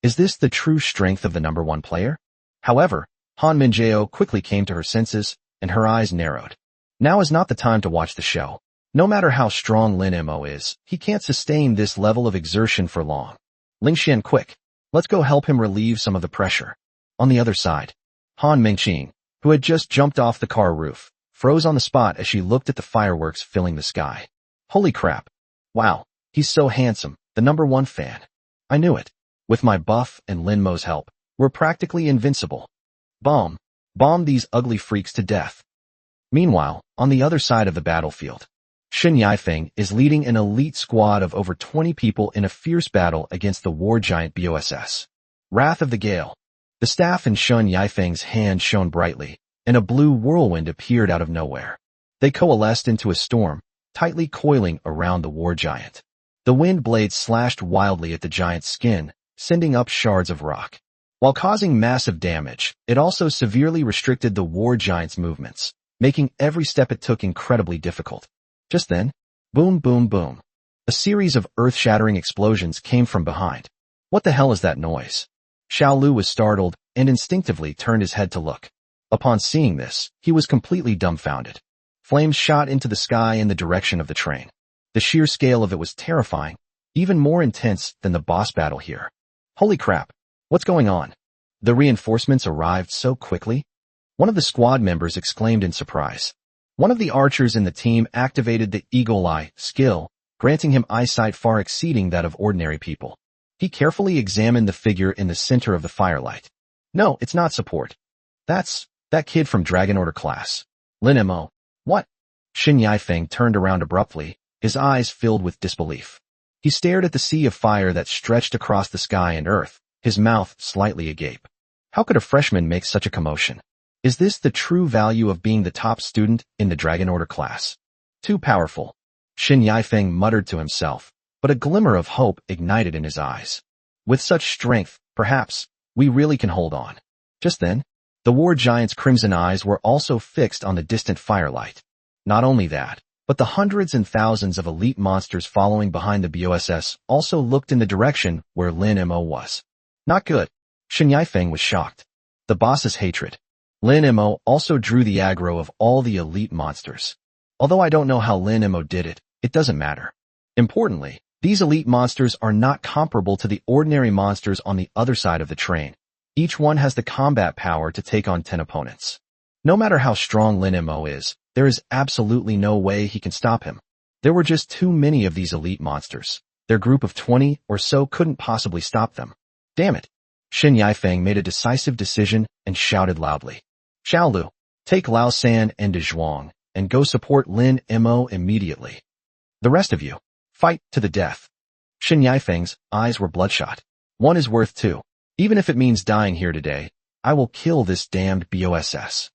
Is this the true strength of the number one player? However, Han Minjiao quickly came to her senses, and her eyes narrowed. Now is not the time to watch the show. No matter how strong Lin Mo is, he can't sustain this level of exertion for long. Lingxian, quick. Let's go help him relieve some of the pressure. On the other side, Han Mingqing, who had just jumped off the car roof, froze on the spot as she looked at the fireworks filling the sky. Holy crap. Wow, he's so handsome, the number one fan. I knew it. With my buff and Lin Mo's help, we're practically invincible. Bomb these ugly freaks to death. Meanwhile, on the other side of the battlefield, Shen Yifeng is leading an elite squad of over 20 people in a fierce battle against the war giant BOSS. Wrath of the Gale. The staff in Shen Yifeng's hand shone brightly, and a blue whirlwind appeared out of nowhere. They coalesced into a storm, tightly coiling around the war giant. The wind blades slashed wildly at the giant's skin, sending up shards of rock. While causing massive damage, it also severely restricted the war giant's movements, making every step it took incredibly difficult. Just then, boom, boom, boom. A series of earth-shattering explosions came from behind. What the hell is that noise? Xiao Lu was startled and instinctively turned his head to look. Upon seeing this, he was completely dumbfounded. Flames shot into the sky in the direction of the train. The sheer scale of it was terrifying, even more intense than the boss battle here. Holy crap, what's going on? The reinforcements arrived so quickly? One of the squad members exclaimed in surprise. One of the archers in the team activated the Eagle Eye skill, granting him eyesight far exceeding that of ordinary people. He carefully examined the figure in the center of the firelight. No, it's not support. That's that kid from Dragon Order class. Lin Mo. What? Shen Yifeng turned around abruptly, his eyes filled with disbelief. He stared at the sea of fire that stretched across the sky and earth, his mouth slightly agape. How could a freshman make such a commotion? Is this the true value of being the top student in the Dragon Order class? Too powerful. Shen Yifeng muttered to himself, but a glimmer of hope ignited in his eyes. With such strength, perhaps, we really can hold on. Just then, the war giant's crimson eyes were also fixed on the distant firelight. Not only that, but the hundreds and thousands of elite monsters following behind the BOSS also looked in the direction where Lin Mo was. Not good. Shen Yifeng was shocked. The boss's hatred. Lin Mo also drew the aggro of all the elite monsters. Although I don't know how Lin Mo did it, it doesn't matter. Importantly, these elite monsters are not comparable to the ordinary monsters on the other side of the train. Each one has the combat power to take on 10 opponents. No matter how strong Lin Mo is, there is absolutely no way he can stop him. There were just too many of these elite monsters. Their group of 20 or so couldn't possibly stop them. Damn it. Shen Yifeng made a decisive decision and shouted loudly. Xiao Lu, take Lao San and De Zhuang, and go support Lin Mo immediately. The rest of you, fight to the death. Shen Yifeng's eyes were bloodshot. One is worth two. Even if it means dying here today, I will kill this damned BOSS.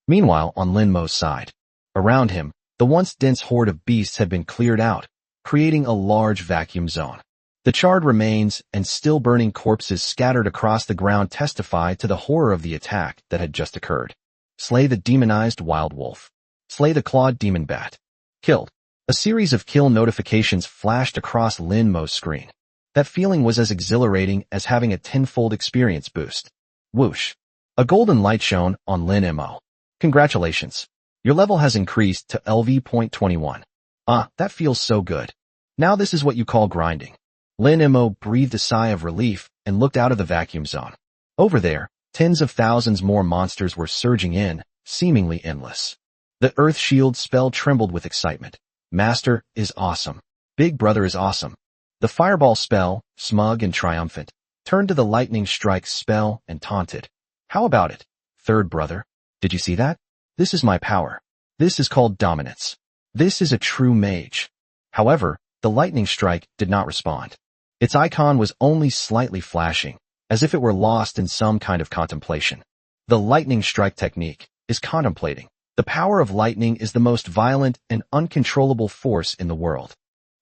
Meanwhile, on Lin Mo's side, around him, the once dense horde of beasts had been cleared out, creating a large vacuum zone. The charred remains and still burning corpses scattered across the ground testify to the horror of the attack that had just occurred. Slay the demonized wild wolf. Slay the clawed demon bat. Killed. A series of kill notifications flashed across Lin Mo's screen. That feeling was as exhilarating as having a tenfold experience boost. Whoosh. A golden light shone on Lin Mo. Congratulations. Your level has increased to LV.21. Ah, that feels so good. Now this is what you call grinding. Lin Mo breathed a sigh of relief and looked out of the vacuum zone. Over there, tens of thousands more monsters were surging in, seemingly endless. The Earth Shield spell trembled with excitement. Master is awesome. Big Brother is awesome. The Fireball spell, smug and triumphant, turned to the Lightning Strike spell and taunted. How about it, Third Brother? Did you see that? This is my power. This is called dominance. This is a true mage. However, the Lightning Strike did not respond. Its icon was only slightly flashing, as if it were lost in some kind of contemplation. The lightning strike technique is contemplating. The power of lightning is the most violent and uncontrollable force in the world.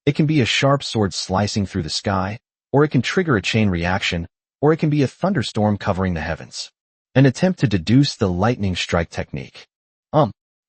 It can be a sharp sword slicing through the sky, or it can trigger a chain reaction, or it can be a thunderstorm covering the heavens. An attempt to deduce the lightning strike technique.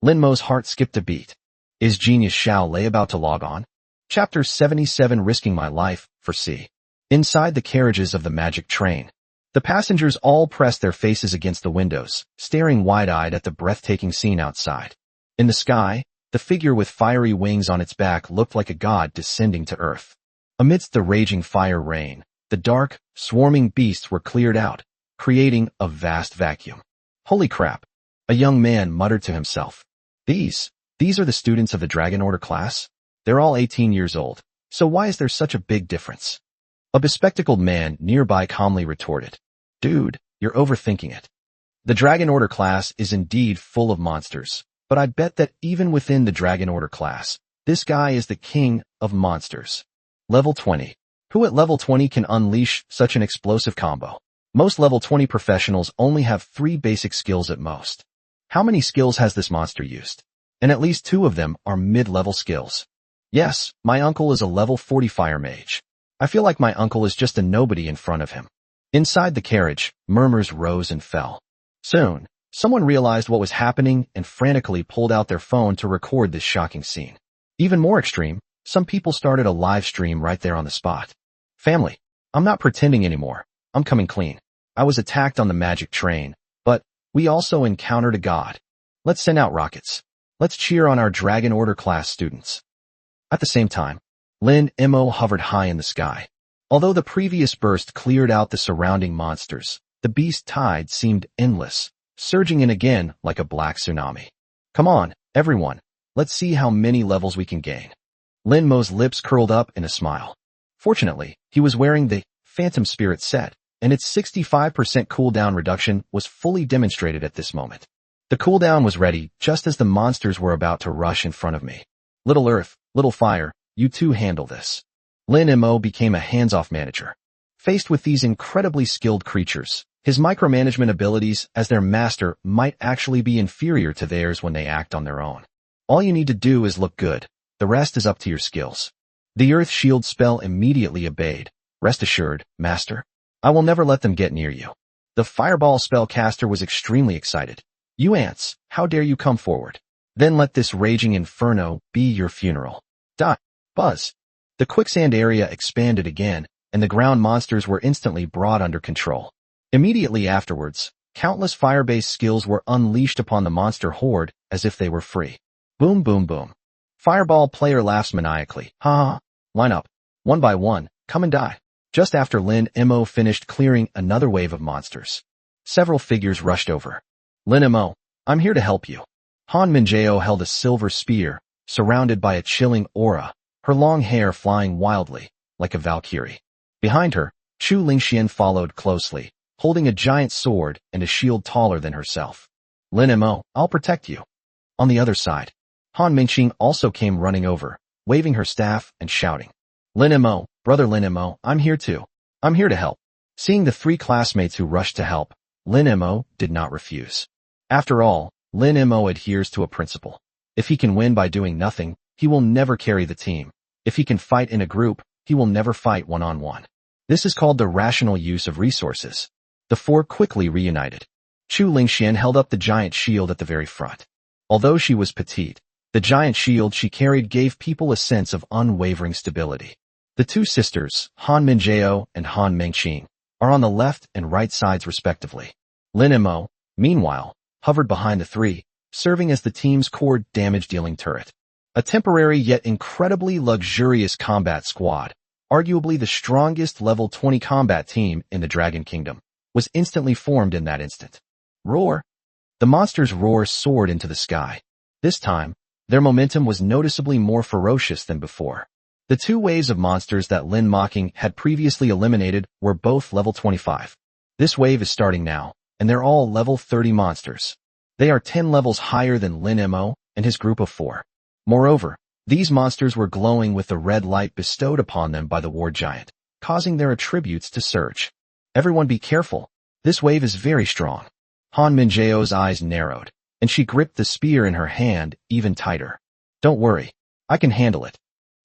Lin Mo's heart skipped a beat. Is Genius Xiao Lei about to log on? Chapter 77 Risking My Life, for C. Inside the carriages of the magic train. The passengers all pressed their faces against the windows, staring wide-eyed at the breathtaking scene outside. In the sky, the figure with fiery wings on its back looked like a god descending to earth. Amidst the raging fire rain, the dark, swarming beasts were cleared out, creating a vast vacuum. Holy crap! A young man muttered to himself. These are the students of the Dragon Order class? They're all 18 years old, so why is there such a big difference? A bespectacled man nearby calmly retorted. Dude, you're overthinking it. The Dragon Order class is indeed full of monsters, but I bet that even within the Dragon Order class, this guy is the king of monsters. Level 20. Who at level 20 can unleash such an explosive combo? Most level 20 professionals only have 3 basic skills at most. How many skills has this monster used? And at least 2 of them are mid-level skills. Yes, my uncle is a level 40 fire mage. I feel like my uncle is just a nobody in front of him. Inside the carriage, murmurs rose and fell. Soon, someone realized what was happening and frantically pulled out their phone to record this shocking scene. Even more extreme, some people started a live stream right there on the spot. Family, I'm not pretending anymore. I'm coming clean. I was attacked on the magic train, but we also encountered a god. Let's send out rockets. Let's cheer on our Dragon Order class students. At the same time, Lin Mo hovered high in the sky. Although the previous burst cleared out the surrounding monsters, the beast tide seemed endless, surging in again like a black tsunami. Come on, everyone, let's see how many levels we can gain. Lin Mo's lips curled up in a smile. Fortunately, he was wearing the Phantom Spirit set, and its 65% cooldown reduction was fully demonstrated at this moment. The cooldown was ready just as the monsters were about to rush in front of me. Little Earth, Little Fire, you two handle this. Lin Mo became a hands-off manager. Faced with these incredibly skilled creatures, his micromanagement abilities as their master might actually be inferior to theirs when they act on their own. All you need to do is look good. The rest is up to your skills. The Earth Shield spell immediately obeyed. Rest assured, Master, I will never let them get near you. The Fireball spellcaster was extremely excited. You ants, how dare you come forward? Then let this raging inferno be your funeral. Die. Buzz. The quicksand area expanded again, and the ground monsters were instantly brought under control. Immediately afterwards, countless fire-based skills were unleashed upon the monster horde as if they were free. Boom boom boom. Fireball player laughs maniacally. Ha ha. Line up. One by one, come and die. Just after Lin Mo finished clearing another wave of monsters, several figures rushed over. Lin Mo, I'm here to help you. Han Minjao held a silver spear, surrounded by a chilling aura, her long hair flying wildly, like a valkyrie. Behind her, Chu Lingxian followed closely, holding a giant sword and a shield taller than herself. Lin Mo, I'll protect you. On the other side, Han Mingxing also came running over, waving her staff and shouting. Lin Mo, brother Lin Mo, I'm here too. I'm here to help. Seeing the 3 classmates who rushed to help, Lin Mo did not refuse. After all, Lin Mo adheres to a principle. If he can win by doing nothing, he will never carry the team. If he can fight in a group, he will never fight one-on-one. This is called the rational use of resources. The 4 quickly reunited. Chu Lingxian held up the giant shield at the very front. Although she was petite, the giant shield she carried gave people a sense of unwavering stability. The 2 sisters, Han Minjao and Han Mengqing, are on the left and right sides respectively. Lin Mo, meanwhile, hovered behind the 3, serving as the team's core damage-dealing turret. A temporary yet incredibly luxurious combat squad, arguably the strongest level 20 combat team in the Dragon Kingdom, was instantly formed in that instant. Roar! The monsters' roar soared into the sky. This time, their momentum was noticeably more ferocious than before. The 2 waves of monsters that Lin Mocking had previously eliminated were both level 25. This wave is starting now, and they're all level 30 monsters. They are 10 levels higher than Lin Mo and his group of 4. Moreover, these monsters were glowing with the red light bestowed upon them by the war giant, causing their attributes to surge. Everyone be careful. This wave is very strong. Han Minjao's eyes narrowed, and she gripped the spear in her hand even tighter. Don't worry. I can handle it.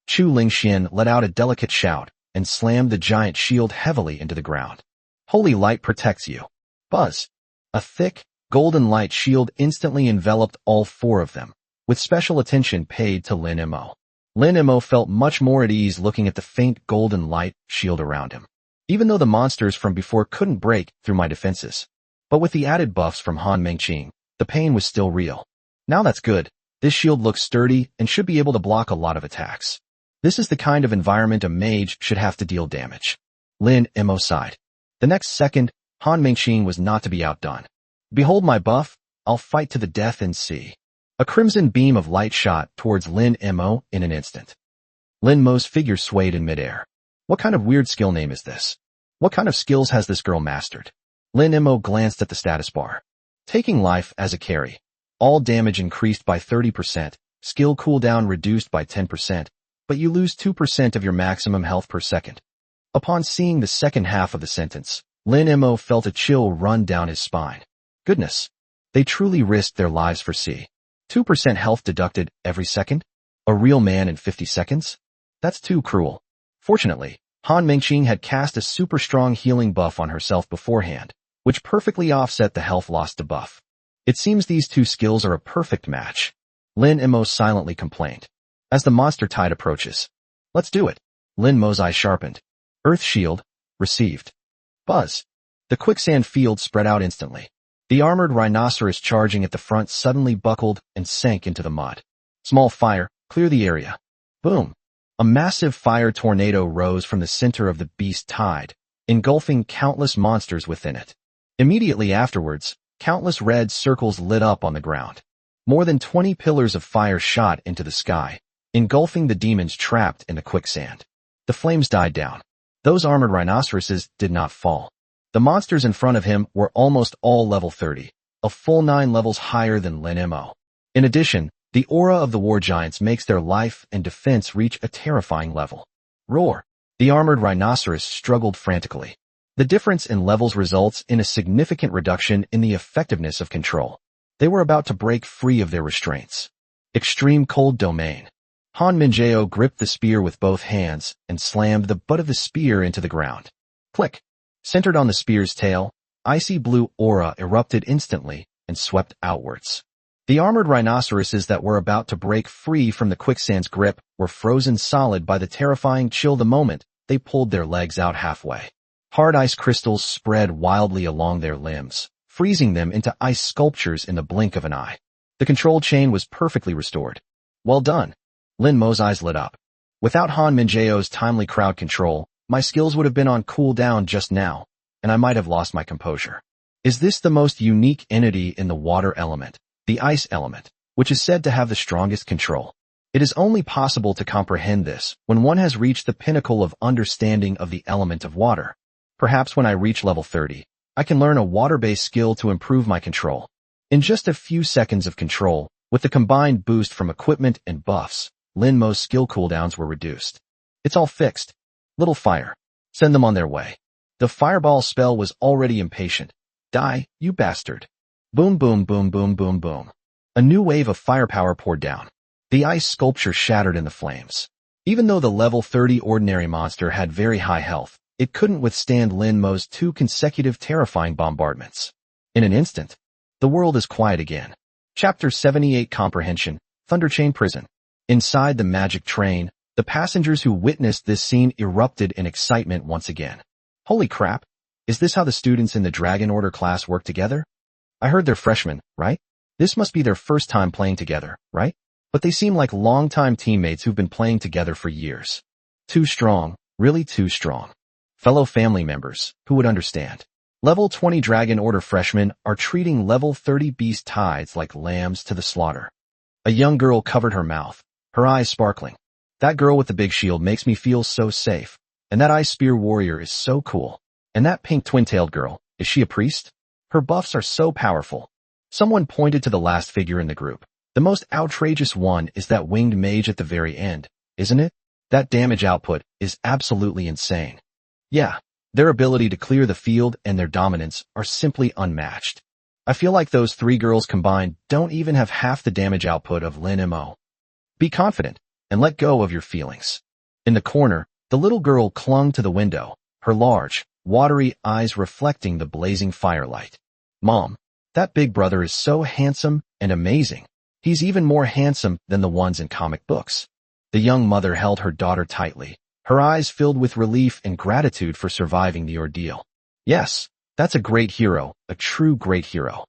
Chu Lingxian let out a delicate shout and slammed the giant shield heavily into the ground. Holy light protects you. Buzz. A thick, golden light shield instantly enveloped all four of them, with special attention paid to Lin Mo. Lin Mo felt much more at ease looking at the faint golden light shield around him, even though the monsters from before couldn't break through my defenses. But with the added buffs from Han Mengqing, the pain was still real. Now that's good. This shield looks sturdy and should be able to block a lot of attacks. This is the kind of environment a mage should have to deal damage. Lin Mo sighed. The next second, Han Mengqing was not to be outdone. Behold my buff, I'll fight to the death and see. A crimson beam of light shot towards Lin Mo in an instant. Lin Mo's figure swayed in midair. What kind of weird skill name is this? What kind of skills has this girl mastered? Lin Mo glanced at the status bar. Taking life as a carry. All damage increased by 30%, skill cooldown reduced by 10%, but you lose 2% of your maximum health per second. Upon seeing the second half of the sentence, Lin Mo felt a chill run down his spine. Goodness. They truly risked their lives for C. 2% health deducted every second? A real man in 50 seconds? That's too cruel. Fortunately, Han Mengqing had cast a super strong healing buff on herself beforehand, which perfectly offset the health loss to buff. It seems these two skills are a perfect match. Lin Mo silently complained. As the monster tide approaches. Let's do it. Lin Mo's eye sharpened. Earth shield. Received. Buzz. The quicksand field spread out instantly. The armored rhinoceros charging at the front suddenly buckled and sank into the mud. Small fire, clear the area. Boom. A massive fire tornado rose from the center of the beast tide, engulfing countless monsters within it. Immediately afterwards, countless red circles lit up on the ground. More than 20 pillars of fire shot into the sky, engulfing the demons trapped in the quicksand. The flames died down. Those armored rhinoceroses did not fall. The monsters in front of him were almost all level 30, a full 9 levels higher than Lin Mo. In addition, the aura of the war giants makes their life and defense reach a terrifying level. Roar! The armored rhinoceros struggled frantically. The difference in levels results in a significant reduction in the effectiveness of control. They were about to break free of their restraints. Extreme cold domain. Han Minjao gripped the spear with both hands and slammed the butt of the spear into the ground. Click! Centered on the spear's tail, icy blue aura erupted instantly and swept outwards. The armored rhinoceroses that were about to break free from the quicksand's grip were frozen solid by the terrifying chill the moment they pulled their legs out halfway. Hard ice crystals spread wildly along their limbs, freezing them into ice sculptures in the blink of an eye. The control chain was perfectly restored. Well done. Lin Mo's eyes lit up. Without Han Minjao's timely crowd control, my skills would have been on cooldown just now, and I might have lost my composure. Is this the most unique entity in the water element, the ice element, which is said to have the strongest control? It is only possible to comprehend this when one has reached the pinnacle of understanding of the element of water. Perhaps when I reach level 30, I can learn a water-based skill to improve my control. In just a few seconds of control, with the combined boost from equipment and buffs, Lin Mo's skill cooldowns were reduced. It's all fixed. Little fire. Send them on their way. The fireball spell was already impatient. Die, you bastard. Boom boom boom boom boom boom. A new wave of firepower poured down. The ice sculpture shattered in the flames. Even though the level 30 ordinary monster had very high health, it couldn't withstand Lin Mo's 2 consecutive terrifying bombardments. In an instant, the world is quiet again. Chapter 78 Comprehension, Thunderchain Prison. Inside the magic train, the passengers who witnessed this scene erupted in excitement once again. Holy crap! Is this how the students in the Dragon Order class work together? I heard they're freshmen, right? This must be their first time playing together, right? But they seem like longtime teammates who've been playing together for years. Too strong, really too strong. Fellow family members, who would understand? Level 20 Dragon Order freshmen are treating level 30 beast tides like lambs to the slaughter. A young girl covered her mouth, her eyes sparkling. That girl with the big shield makes me feel so safe. And that ice spear warrior is so cool. And that pink twin-tailed girl, is she a priest? Her buffs are so powerful. Someone pointed to the last figure in the group. The most outrageous one is that winged mage at the very end, isn't it? That damage output is absolutely insane. Yeah, their ability to clear the field and their dominance are simply unmatched. I feel like those three girls combined don't even have half the damage output of Lin Mo. Be confident and let go of your feelings. In the corner, the little girl clung to the window, her large, watery eyes reflecting the blazing firelight. Mom, that big brother is so handsome and amazing. He's even more handsome than the ones in comic books. The young mother held her daughter tightly, her eyes filled with relief and gratitude for surviving the ordeal. Yes, that's a great hero, a true great hero.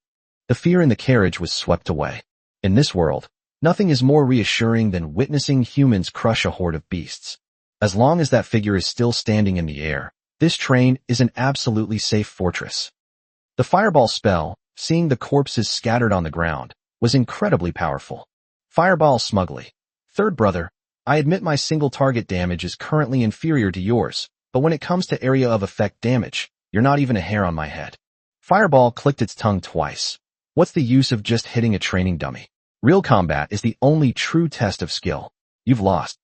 The fear in the carriage was swept away. In this world, nothing is more reassuring than witnessing humans crush a horde of beasts. As long as that figure is still standing in the air, this train is an absolutely safe fortress. The fireball spell, seeing the corpses scattered on the ground, was incredibly powerful. Fireball smugly. Third brother, I admit my single target damage is currently inferior to yours, but when it comes to area of effect damage, you're not even a hair on my head. Fireball clicked its tongue twice. What's the use of just hitting a training dummy? Real combat is the only true test of skill. You've lost.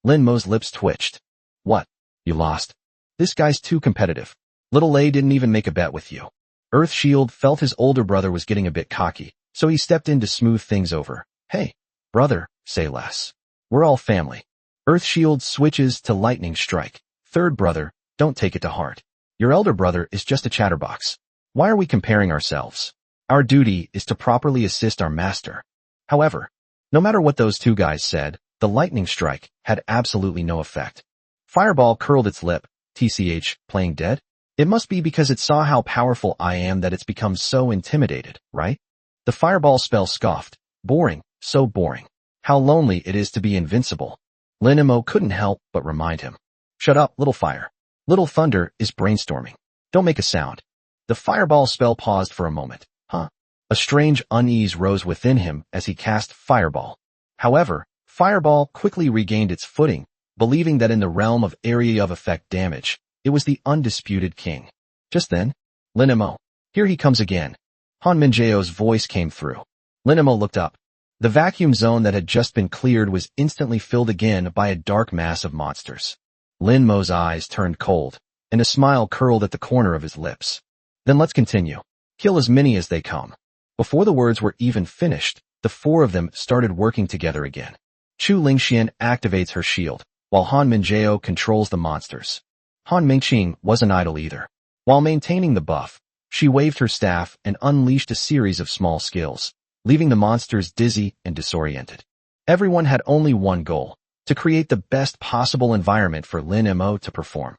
Lin Mo's lips twitched. What? You lost? This guy's too competitive. Little A didn't even make a bet with you. Earthshield felt his older brother was getting a bit cocky, so he stepped in to smooth things over. Hey, brother, say less. We're all family. Earthshield switches to lightning strike. Third brother, don't take it to heart. Your elder brother is just a chatterbox. Why are we comparing ourselves? Our duty is to properly assist our master. However, no matter what those two guys said, the lightning strike had absolutely no effect. Fireball curled its lip. TCH, playing dead? It must be because it saw how powerful I am that it's become so intimidated, right? The fireball spell scoffed. Boring, so boring. How lonely it is to be invincible. Lin Mo couldn't help but remind him. Shut up, little fire. Little thunder is brainstorming. Don't make a sound. The fireball spell paused for a moment. Huh? A strange unease rose within him as he cast fireball. However, fireball quickly regained its footing, believing that in the realm of area of effect damage, it was the undisputed king. Just then, Lin Mo, here he comes again. Han Minjeo's voice came through. Lin Mo looked up. The vacuum zone that had just been cleared was instantly filled again by a dark mass of monsters. Lin Mo's eyes turned cold, and a smile curled at the corner of his lips. Then let's continue. Kill as many as they come. Before the words were even finished, the four of them started working together again. Chu Lingxian activates her shield, while Han Minjeo controls the monsters. Han Mingqing wasn't idle either. While maintaining the buff, she waved her staff and unleashed a series of small skills, leaving the monsters dizzy and disoriented. Everyone had only one goal, to create the best possible environment for Lin Mo to perform.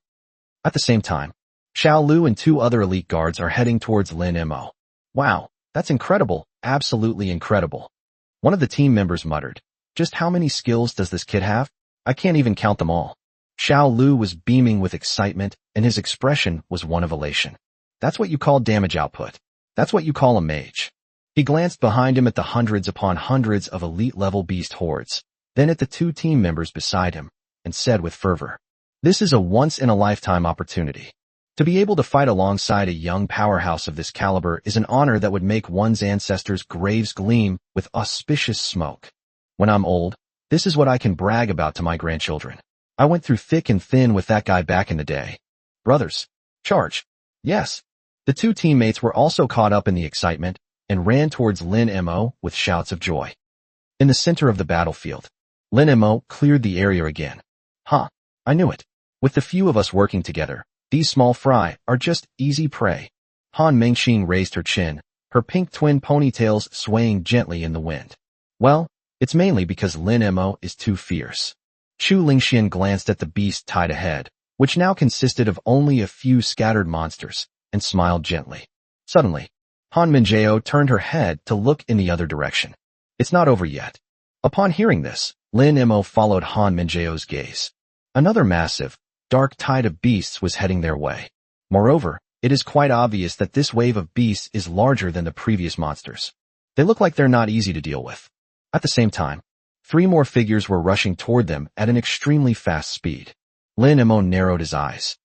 At the same time, Xiao Lu and two other elite guards are heading towards Lin Mo. Wow, that's incredible, absolutely incredible. One of the team members muttered, just how many skills does this kid have? I can't even count them all. Xiao Lu was beaming with excitement, and his expression was one of elation. That's what you call damage output. That's what you call a mage. He glanced behind him at the hundreds upon hundreds of elite-level beast hordes, then at the two team members beside him, and said with fervor, this is a once-in-a-lifetime opportunity. To be able to fight alongside a young powerhouse of this caliber is an honor that would make one's ancestors' graves gleam with auspicious smoke. When I'm old, this is what I can brag about to my grandchildren. I went through thick and thin with that guy back in the day. Brothers, charge. Yes. The two teammates were also caught up in the excitement and ran towards Lin Mo with shouts of joy. In the center of the battlefield, Lin Mo cleared the area again. Huh, I knew it. With the few of us working together, these small fry are just easy prey. Han Mingqing raised her chin, her pink twin ponytails swaying gently in the wind. Well, it's mainly because Lin Mo is too fierce. Chu Lingxian glanced at the beast tied ahead, which now consisted of only a few scattered monsters, and smiled gently. Suddenly, Han Minjeo turned her head to look in the other direction. It's not over yet. Upon hearing this, Lin Mo followed Han Minjeo's gaze. Another massive, dark tide of beasts was heading their way. Moreover, it is quite obvious that this wave of beasts is larger than the previous monsters. They look like they're not easy to deal with. At the same time, three more figures were rushing toward them at an extremely fast speed. Lin Mo narrowed his eyes.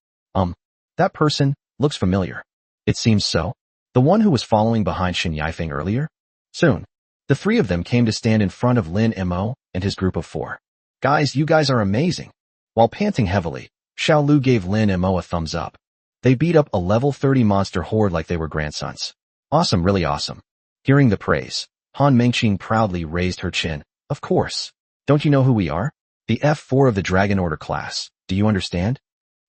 That person looks familiar. It seems so. The one who was following behind Shen Yifeng earlier? Soon, the three of them came to stand in front of Lin Mo and his group of four. Guys, you guys are amazing. While panting heavily, Xiao Lu gave Lin Mo a thumbs up. They beat up a level 30 monster horde like they were grandsons. Awesome, really awesome. Hearing the praise, Han Mengqing proudly raised her chin. Of course. Don't you know who we are? The F4 of the Dragon Order class. Do you understand?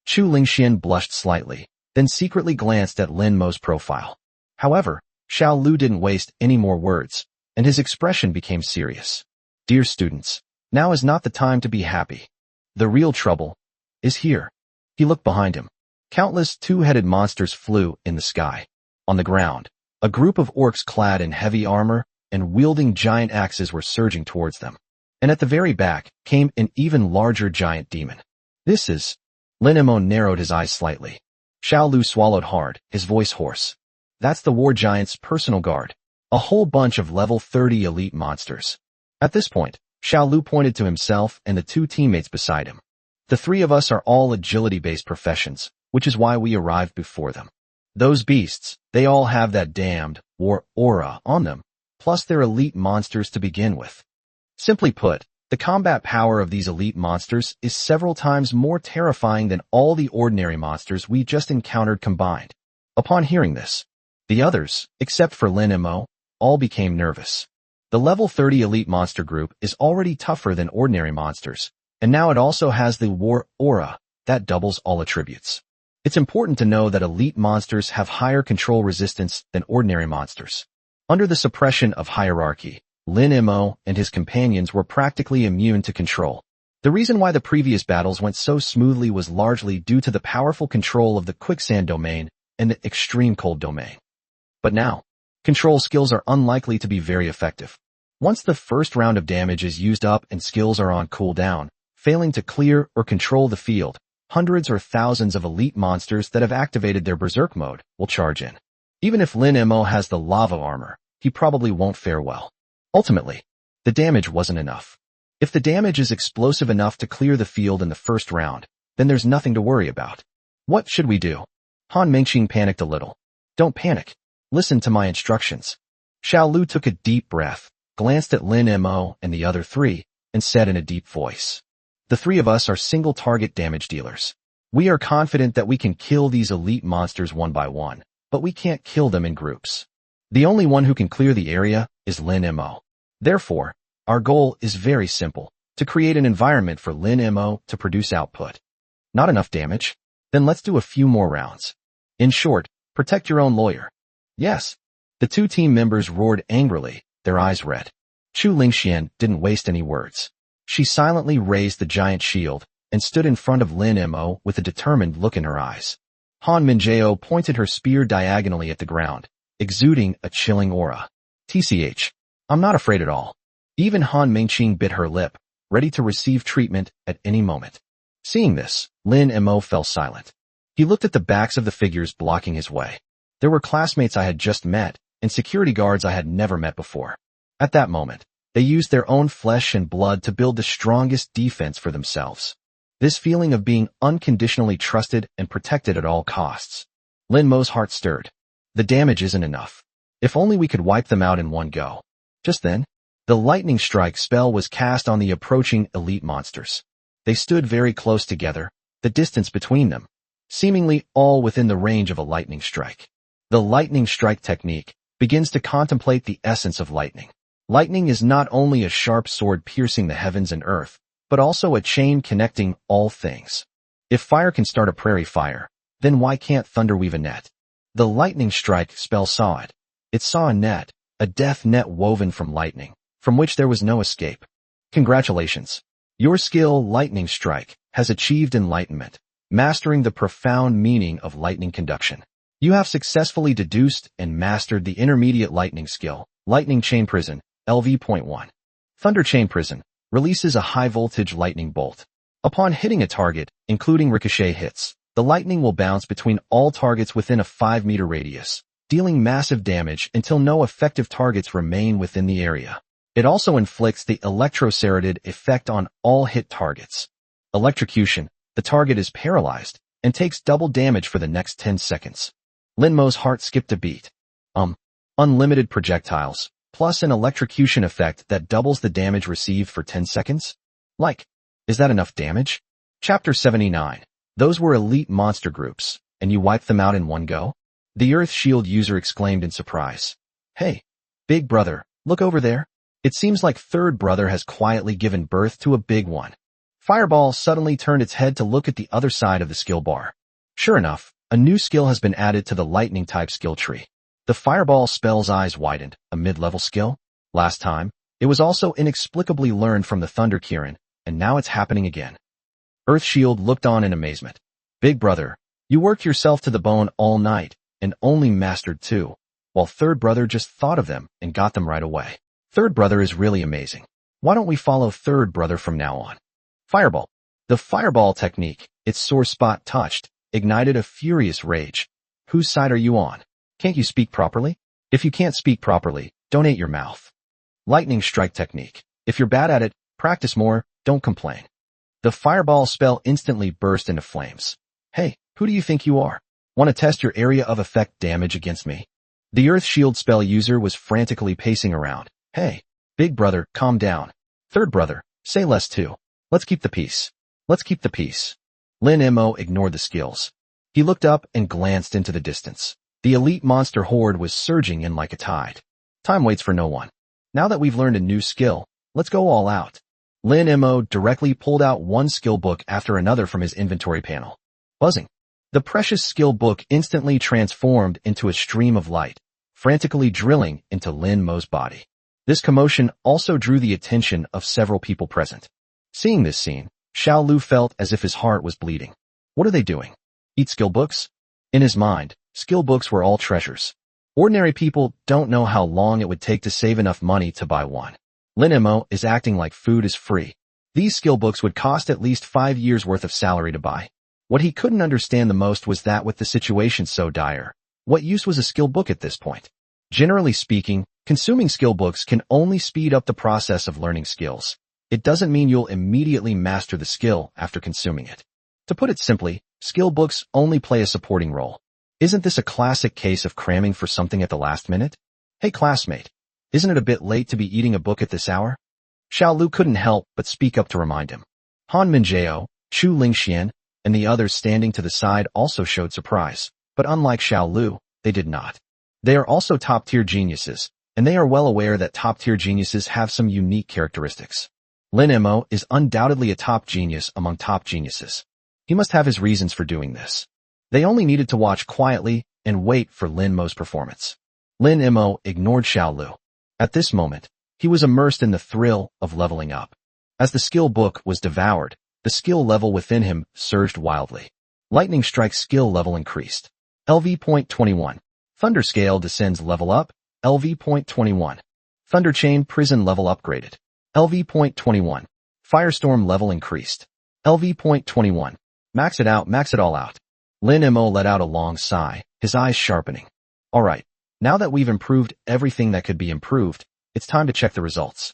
Chu Lingxian blushed slightly, then secretly glanced at Lin Mo's profile. However, Xiao Lu didn't waste any more words, and his expression became serious. Dear students, now is not the time to be happy. The real trouble is here. He looked behind him. Countless two-headed monsters flew in the sky. On the ground, a group of orcs clad in heavy armor and wielding giant axes were surging towards them. And at the very back came an even larger giant demon. This is... Lin Mo narrowed his eyes slightly. Xiao Lu swallowed hard, his voice hoarse. That's the war giant's personal guard. A whole bunch of level 30 elite monsters. At this point, Xiao Lu pointed to himself and the two teammates beside him. The three of us are all agility-based professions, which is why we arrived before them. Those beasts, they all have that damned war aura on them, plus they're elite monsters to begin with. Simply put, the combat power of these elite monsters is several times more terrifying than all the ordinary monsters we just encountered combined. Upon hearing this, the others, except for Lin Mo, all became nervous. The level 30 elite monster group is already tougher than ordinary monsters, and now it also has the war aura that doubles all attributes. It's important to know that elite monsters have higher control resistance than ordinary monsters. Under the suppression of hierarchy, Lin Mo and his companions were practically immune to control. The reason why the previous battles went so smoothly was largely due to the powerful control of the quicksand domain and the extreme cold domain. But now, control skills are unlikely to be very effective. Once the first round of damage is used up and skills are on cooldown, failing to clear or control the field, hundreds or thousands of elite monsters that have activated their berserk mode will charge in. Even if Lin Mo has the lava armor, he probably won't fare well. Ultimately, the damage wasn't enough. If the damage is explosive enough to clear the field in the first round, then there's nothing to worry about. What should we do? Han Mengqing panicked a little. Don't panic. Listen to my instructions. Xiao Lu took a deep breath, glanced at Lin Mo and the other three, and said in a deep voice, the three of us are single-target damage dealers. We are confident that we can kill these elite monsters one by one, but we can't kill them in groups. The only one who can clear the area is Lin Mo. Therefore, our goal is very simple, to create an environment for Lin Mo to produce output. Not enough damage? Then let's do a few more rounds. In short, protect your own lawyer. Yes. The two team members roared angrily, their eyes red. Chu Lingxian didn't waste any words. She silently raised the giant shield and stood in front of Lin Mo with a determined look in her eyes. Han Minjao pointed her spear diagonally at the ground, exuding a chilling aura. TCH. I'm not afraid at all. Even Han Mengqing bit her lip, ready to receive treatment at any moment. Seeing this, Lin Mo fell silent. He looked at the backs of the figures blocking his way. There were classmates I had just met, and security guards I had never met before. At that moment, they used their own flesh and blood to build the strongest defense for themselves. This feeling of being unconditionally trusted and protected at all costs. Lin Mo's heart stirred. The damage isn't enough. If only we could wipe them out in one go. Just then, the lightning strike spell was cast on the approaching elite monsters. They stood very close together, the distance between them, seemingly all within the range of a lightning strike. The lightning strike technique begins to contemplate the essence of lightning. Lightning is not only a sharp sword piercing the heavens and earth, but also a chain connecting all things. If fire can start a prairie fire, then why can't thunder weave a net? The lightning strike spell saw it. It saw a net, a death net woven from lightning, from which there was no escape. Congratulations. Your skill, Lightning Strike, has achieved enlightenment, mastering the profound meaning of lightning conduction. You have successfully deduced and mastered the intermediate lightning skill, Lightning Chain Prison, LV.1. Thunder Chain Prison releases a high-voltage lightning bolt. Upon hitting a target, including ricochet hits, the lightning will bounce between all targets within a 5-meter radius, dealing massive damage until no effective targets remain within the area. It also inflicts the electroceratid effect on all hit targets. Electrocution, the target is paralyzed and takes double damage for the next 10 seconds. Lin Mo's heart skipped a beat. Unlimited projectiles, plus an electrocution effect that doubles the damage received for 10 seconds? Is that enough damage? Chapter 79. Those were elite monster groups, and you wiped them out in one go? The Earth Shield user exclaimed in surprise. Hey, big brother, look over there. It seems like third brother has quietly given birth to a big one. Fireball suddenly turned its head to look at the other side of the skill bar. Sure enough, a new skill has been added to the lightning type skill tree. The Fireball spell's eyes widened, a mid-level skill. Last time, it was also inexplicably learned from the Thunder Kirin, and now it's happening again. Earth Shield looked on in amazement. Big brother, you worked yourself to the bone all night, and only mastered 2, while third brother just thought of them and got them right away. Third brother is really amazing. Why don't we follow third brother from now on? Fireball. The Fireball technique, its sore spot touched, ignited a furious rage. Whose side are you on? Can't you speak properly? If you can't speak properly, donate your mouth. Lightning Strike technique. If you're bad at it, practice more, don't complain. The Fireball spell instantly burst into flames. Hey, who do you think you are? Want to test your area of effect damage against me? The Earth Shield spell user was frantically pacing around. Hey, big brother, calm down. Third brother, say less too. Let's keep the peace. Let's keep the peace. Lin Mo ignored the skills. He looked up and glanced into the distance. The elite monster horde was surging in like a tide. Time waits for no one. Now that we've learned a new skill, let's go all out. Lin Mo directly pulled out one skill book after another from his inventory panel. Buzzing. The precious skill book instantly transformed into a stream of light, frantically drilling into Lin Mo's body. This commotion also drew the attention of several people present. Seeing this scene, Xiao Lu felt as if his heart was bleeding. What are they doing? Eat skill books? In his mind, skill books were all treasures. Ordinary people don't know how long it would take to save enough money to buy one. Lin Mo is acting like food is free. These skill books would cost at least 5 years' worth of salary to buy. What he couldn't understand the most was that with the situation so dire, what use was a skill book at this point? Generally speaking, consuming skill books can only speed up the process of learning skills. It doesn't mean you'll immediately master the skill after consuming it. To put it simply, skill books only play a supporting role. Isn't this a classic case of cramming for something at the last minute? Hey classmate, isn't it a bit late to be eating a book at this hour? Xiao Lu couldn't help but speak up to remind him. Han Minjiao, Chu Lingxian, and the others standing to the side also showed surprise, but unlike Xiao Lu, they did not. They are also top-tier geniuses, and they are well aware that top-tier geniuses have some unique characteristics. Lin Mo is undoubtedly a top genius among top geniuses. He must have his reasons for doing this. They only needed to watch quietly and wait for Lin Mo's performance. Lin Mo ignored Xiao Lu. At this moment, he was immersed in the thrill of leveling up. As the skill book was devoured, the skill level within him surged wildly. Lightning Strike skill level increased. LV.21. Thunder Scale descends level up. LV.21. Thunder Chain Prison level upgraded. LV.21. Firestorm level increased. LV.21. Max it out, max it all out. Lin Mo let out a long sigh, his eyes sharpening. Alright, now that we've improved everything that could be improved, it's time to check the results.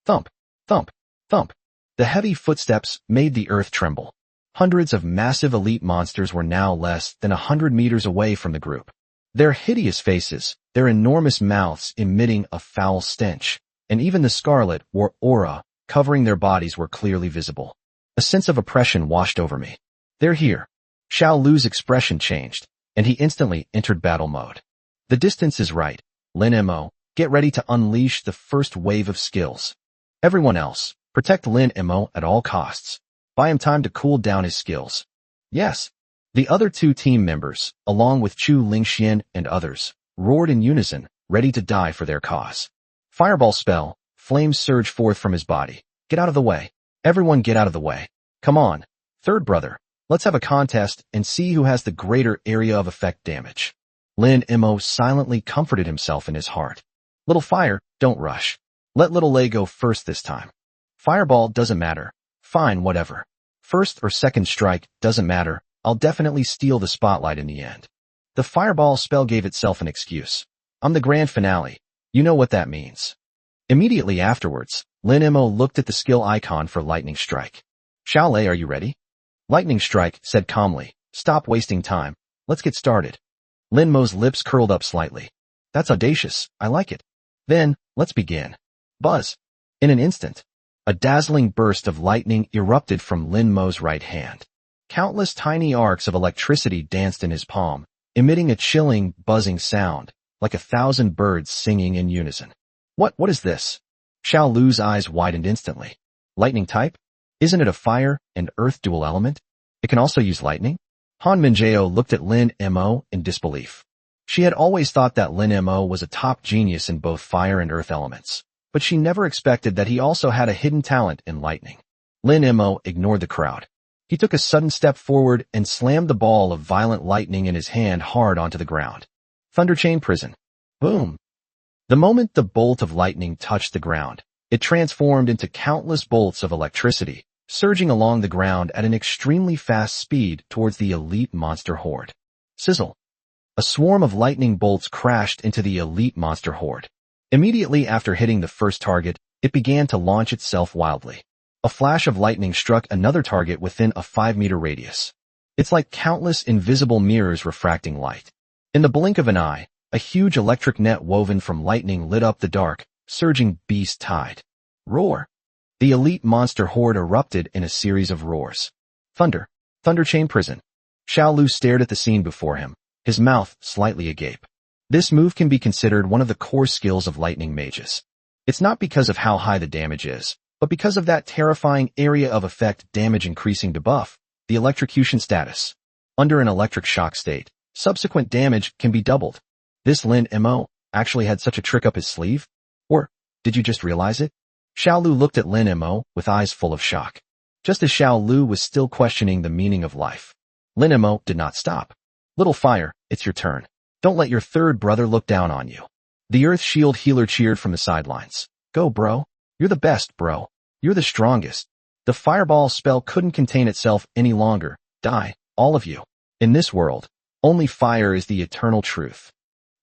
Thump, thump, thump. The heavy footsteps made the earth tremble. Hundreds of massive elite monsters were now less than 100 meters away from the group. Their hideous faces, their enormous mouths emitting a foul stench, and even the scarlet or aura covering their bodies were clearly visible. A sense of oppression washed over me. They're here. Xiao Lu's expression changed, and he instantly entered battle mode. The distance is right. Lin Mo, get ready to unleash the first wave of skills. Everyone else, protect Lin Mo at all costs. Buy him time to cool down his skills. Yes. The other 2 team members, along with Chu Lingxian and others, roared in unison, ready to die for their cause. Fireball spell, flames surge forth from his body. Get out of the way. Everyone get out of the way. Come on. Third brother, let's have a contest and see who has the greater area of effect damage. Lin Mo silently comforted himself in his heart. Little fire, don't rush. Let little Lei go first this time. Fireball doesn't matter. Fine, whatever. First or second strike, doesn't matter. I'll definitely steal the spotlight in the end. The fireball spell gave itself an excuse. I'm the grand finale. You know what that means. Immediately afterwards, Lin Mo looked at the skill icon for Lightning Strike. Xiao Lei, are you ready? Lightning Strike said calmly, stop wasting time. Let's get started. Lin Mo's lips curled up slightly. That's audacious. I like it. Then, let's begin. Buzz. In an instant, a dazzling burst of lightning erupted from Lin Mo's right hand. Countless tiny arcs of electricity danced in his palm, emitting a chilling, buzzing sound, like 1,000 birds singing in unison. What is this? Xiao Lu's eyes widened instantly. Lightning type? Isn't it a fire and earth dual element? It can also use lightning? Han Minjao looked at Lin Mo in disbelief. She had always thought that Lin Mo was a top genius in both fire and earth elements, but she never expected that he also had a hidden talent in lightning. Lin Mo ignored the crowd. He took a sudden step forward and slammed the ball of violent lightning in his hand hard onto the ground. Thunderchain Prison. Boom. The moment the bolt of lightning touched the ground, it transformed into countless bolts of electricity, surging along the ground at an extremely fast speed towards the elite monster horde. Sizzle. A swarm of lightning bolts crashed into the elite monster horde. Immediately after hitting the first target, it began to launch itself wildly. A flash of lightning struck another target within a 5-meter radius. It's like countless invisible mirrors refracting light. In the blink of an eye, a huge electric net woven from lightning lit up the dark, surging beast tide. Roar. The elite monster horde erupted in a series of roars. Thunder. Thunderchain Prison. Xiao Lu stared at the scene before him, his mouth slightly agape. This move can be considered one of the core skills of lightning mages. It's not because of how high the damage is, but because of that terrifying area of effect damage increasing debuff, the electrocution status. Under an electric shock state, subsequent damage can be doubled. This Lin Mo actually had such a trick up his sleeve? Or, did you just realize it? Xiao Lu looked at Lin Mo with eyes full of shock. Just as Xiao Lu was still questioning the meaning of life, Lin Mo did not stop. Little fire, it's your turn. Don't let your third brother look down on you. The Earth Shield healer cheered from the sidelines. Go, bro. You're the best, bro. You're the strongest. The fireball spell couldn't contain itself any longer. Die, all of you. In this world, only fire is the eternal truth.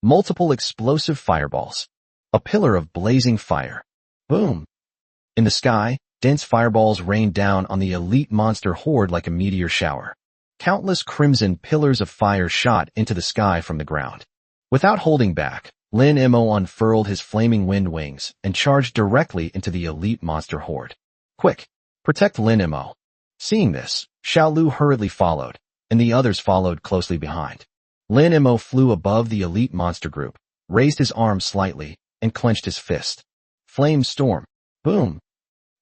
Multiple explosive fireballs. A pillar of blazing fire. Boom. In the sky, dense fireballs rained down on the elite monster horde like a meteor shower. Countless crimson pillars of fire shot into the sky from the ground. Without holding back, Lin Mo unfurled his flaming wind wings and charged directly into the elite monster horde. Quick, protect Lin Mo. Seeing this, Xiao Lu hurriedly followed, and the others followed closely behind. Lin Mo flew above the elite monster group, raised his arm slightly, and clenched his fist. Flame storm. Boom.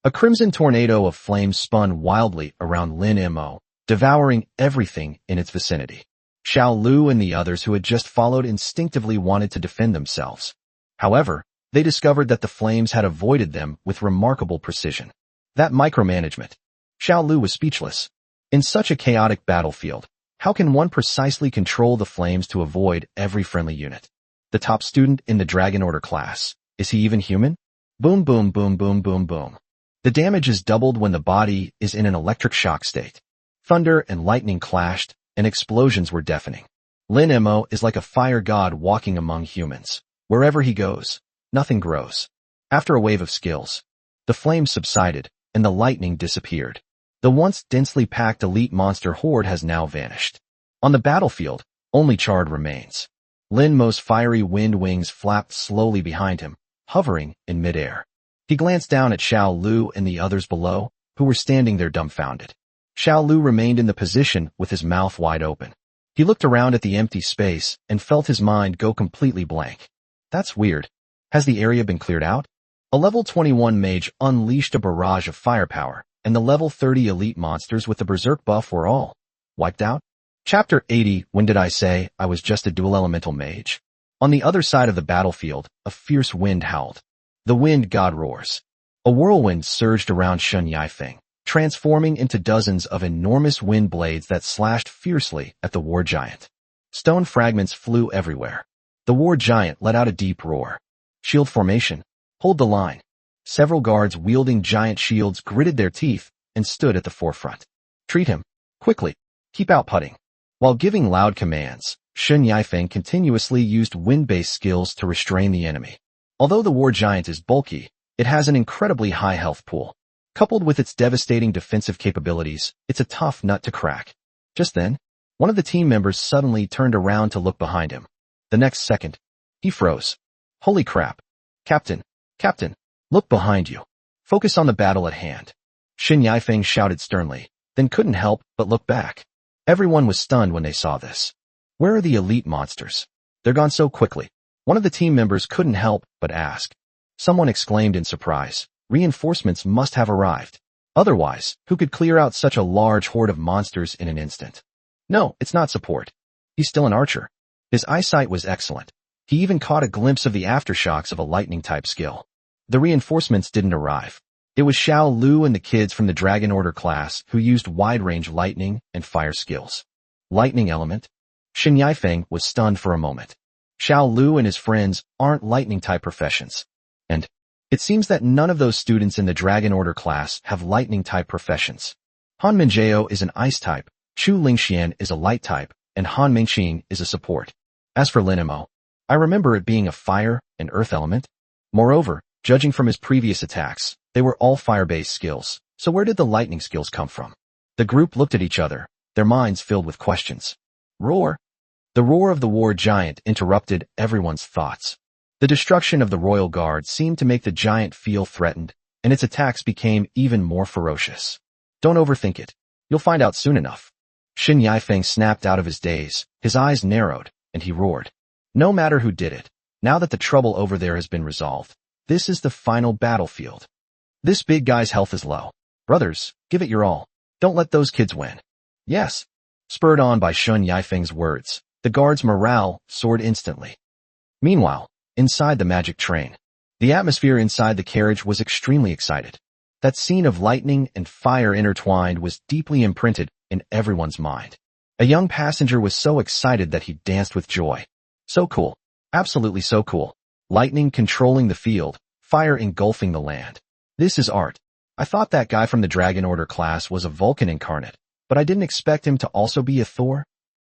A crimson tornado of flames spun wildly around Lin Mo, devouring everything in its vicinity. Xiao Lu and the others who had just followed instinctively wanted to defend themselves. However, they discovered that the flames had avoided them with remarkable precision. That micromanagement. Xiao Lu was speechless. In such a chaotic battlefield, how can one precisely control the flames to avoid every friendly unit? The top student in the Dragon Order class. Is he even human? Boom, boom, boom, boom, boom, boom. The damage is doubled when the body is in an electric shock state. Thunder and lightning clashed, and explosions were deafening. Lin Mo is like a fire god walking among humans. Wherever he goes, nothing grows. After a wave of skills, the flames subsided, and the lightning disappeared. The once densely packed elite monster horde has now vanished. On the battlefield, only charred remains. Lin Mo's fiery wind wings flapped slowly behind him, hovering in midair. He glanced down at Xiao Lu and the others below, who were standing there dumbfounded. Xiao Lu remained in the position with his mouth wide open. He looked around at the empty space and felt his mind go completely blank. That's weird. Has the area been cleared out? A level 21 mage unleashed a barrage of firepower, and the level 30 elite monsters with the berserk buff were all wiped out. Chapter 80. When did I say I was just a dual elemental mage? On the other side of the battlefield, a fierce wind howled. The wind god roars. A whirlwind surged around Shun Yifeng, transforming into dozens of enormous wind blades that slashed fiercely at the war giant. Stone fragments flew everywhere. The war giant let out a deep roar. Shield formation. Hold the line. Several guards wielding giant shields gritted their teeth and stood at the forefront. Treat him. Quickly. Keep outputting. While giving loud commands, Shun Yifeng continuously used wind-based skills to restrain the enemy. Although the war giant is bulky, it has an incredibly high health pool. Coupled with its devastating defensive capabilities, it's a tough nut to crack. Just then, one of the team members suddenly turned around to look behind him. The next second, he froze. Holy crap. Captain, look behind you. Focus on the battle at hand. Shun Yifeng shouted sternly, then couldn't help but look back. Everyone was stunned when they saw this. Where are the elite monsters? They're gone so quickly. One of the team members couldn't help but ask. Someone exclaimed in surprise. Reinforcements must have arrived. Otherwise, who could clear out such a large horde of monsters in an instant? No, it's not support. He's still an archer. His eyesight was excellent. He even caught a glimpse of the aftershocks of a lightning-type skill. The reinforcements didn't arrive. It was Xiao Lu and the kids from the Dragon Order class who used wide-range lightning and fire skills. Lightning element? Shen Yifeng was stunned for a moment. Xiao Lu and his friends aren't lightning-type professions. And it seems that none of those students in the Dragon Order class have lightning-type professions. Han Minjiao is an ice-type, Chu Lingxian is a light-type, and Han Mingqing is a support. As for Lin Mo, I remember it being a fire and earth element. Moreover, judging from his previous attacks, they were all fire-based skills, so where did the lightning skills come from? The group looked at each other, their minds filled with questions. Roar! The roar of the war giant interrupted everyone's thoughts. The destruction of the royal guard seemed to make the giant feel threatened, and its attacks became even more ferocious. Don't overthink it. You'll find out soon enough. Shen Yifeng snapped out of his daze, his eyes narrowed, and he roared. No matter who did it, now that the trouble over there has been resolved, this is the final battlefield. This big guy's health is low. Brothers, give it your all. Don't let those kids win. Yes. Spurred on by Shen Yifeng's words, the guard's morale soared instantly. Meanwhile, inside the magic train, the atmosphere inside the carriage was extremely excited. That scene of lightning and fire intertwined was deeply imprinted in everyone's mind. A young passenger was so excited that he danced with joy. So cool. Absolutely so cool. Lightning controlling the field, fire engulfing the land. This is art. I thought that guy from the Dragon Order class was a Vulcan incarnate, but I didn't expect him to also be a Thor.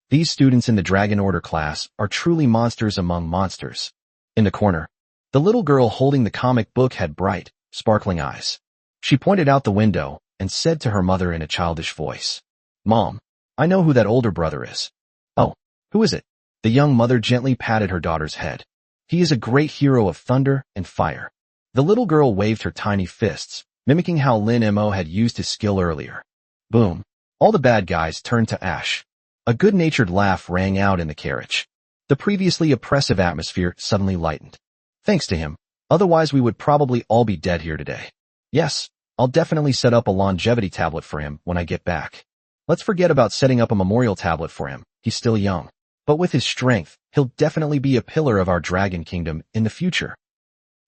These students in the Dragon Order class are truly monsters among monsters. In the corner, the little girl holding the comic book had bright, sparkling eyes. She pointed out the window and said to her mother in a childish voice, Mom, I know who that older brother is. Oh, who is it? The young mother gently patted her daughter's head. He is a great hero of thunder and fire. The little girl waved her tiny fists, mimicking how Lin Mo had used his skill earlier. Boom. All the bad guys turned to ash. A good-natured laugh rang out in the carriage. The previously oppressive atmosphere suddenly lightened. Thanks to him. Otherwise we would probably all be dead here today. Yes, I'll definitely set up a longevity tablet for him when I get back. Let's forget about setting up a memorial tablet for him. He's still young. But with his strength, he'll definitely be a pillar of our dragon kingdom in the future.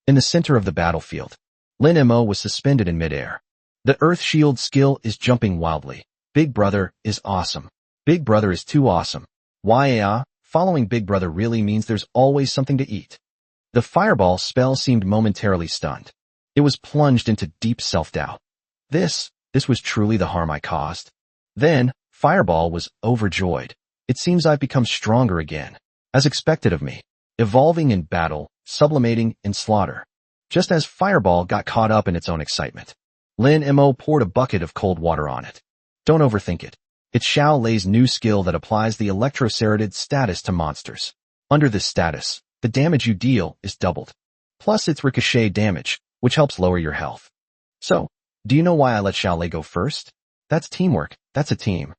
In the center of the battlefield, Lin Mo was suspended in midair. The Earth Shield skill is jumping wildly. Big Brother is awesome. Big Brother is too awesome. Following Big Brother really means there's always something to eat. The Fireball spell seemed momentarily stunned. It was plunged into deep self-doubt. This was truly the harm I caused. Then, Fireball was overjoyed. It seems I've become stronger again, as expected of me, evolving in battle, sublimating in slaughter. Just as Fireball got caught up in its own excitement, Lin Mo poured a bucket of cold water on it. Don't overthink it. It's Xiao Lei's new skill that applies the Electroceratid status to monsters. Under this status, the damage you deal is doubled. Plus its ricochet damage, which helps lower your health. So, do you know why I let Xiao Lei go first? That's teamwork. That's a team.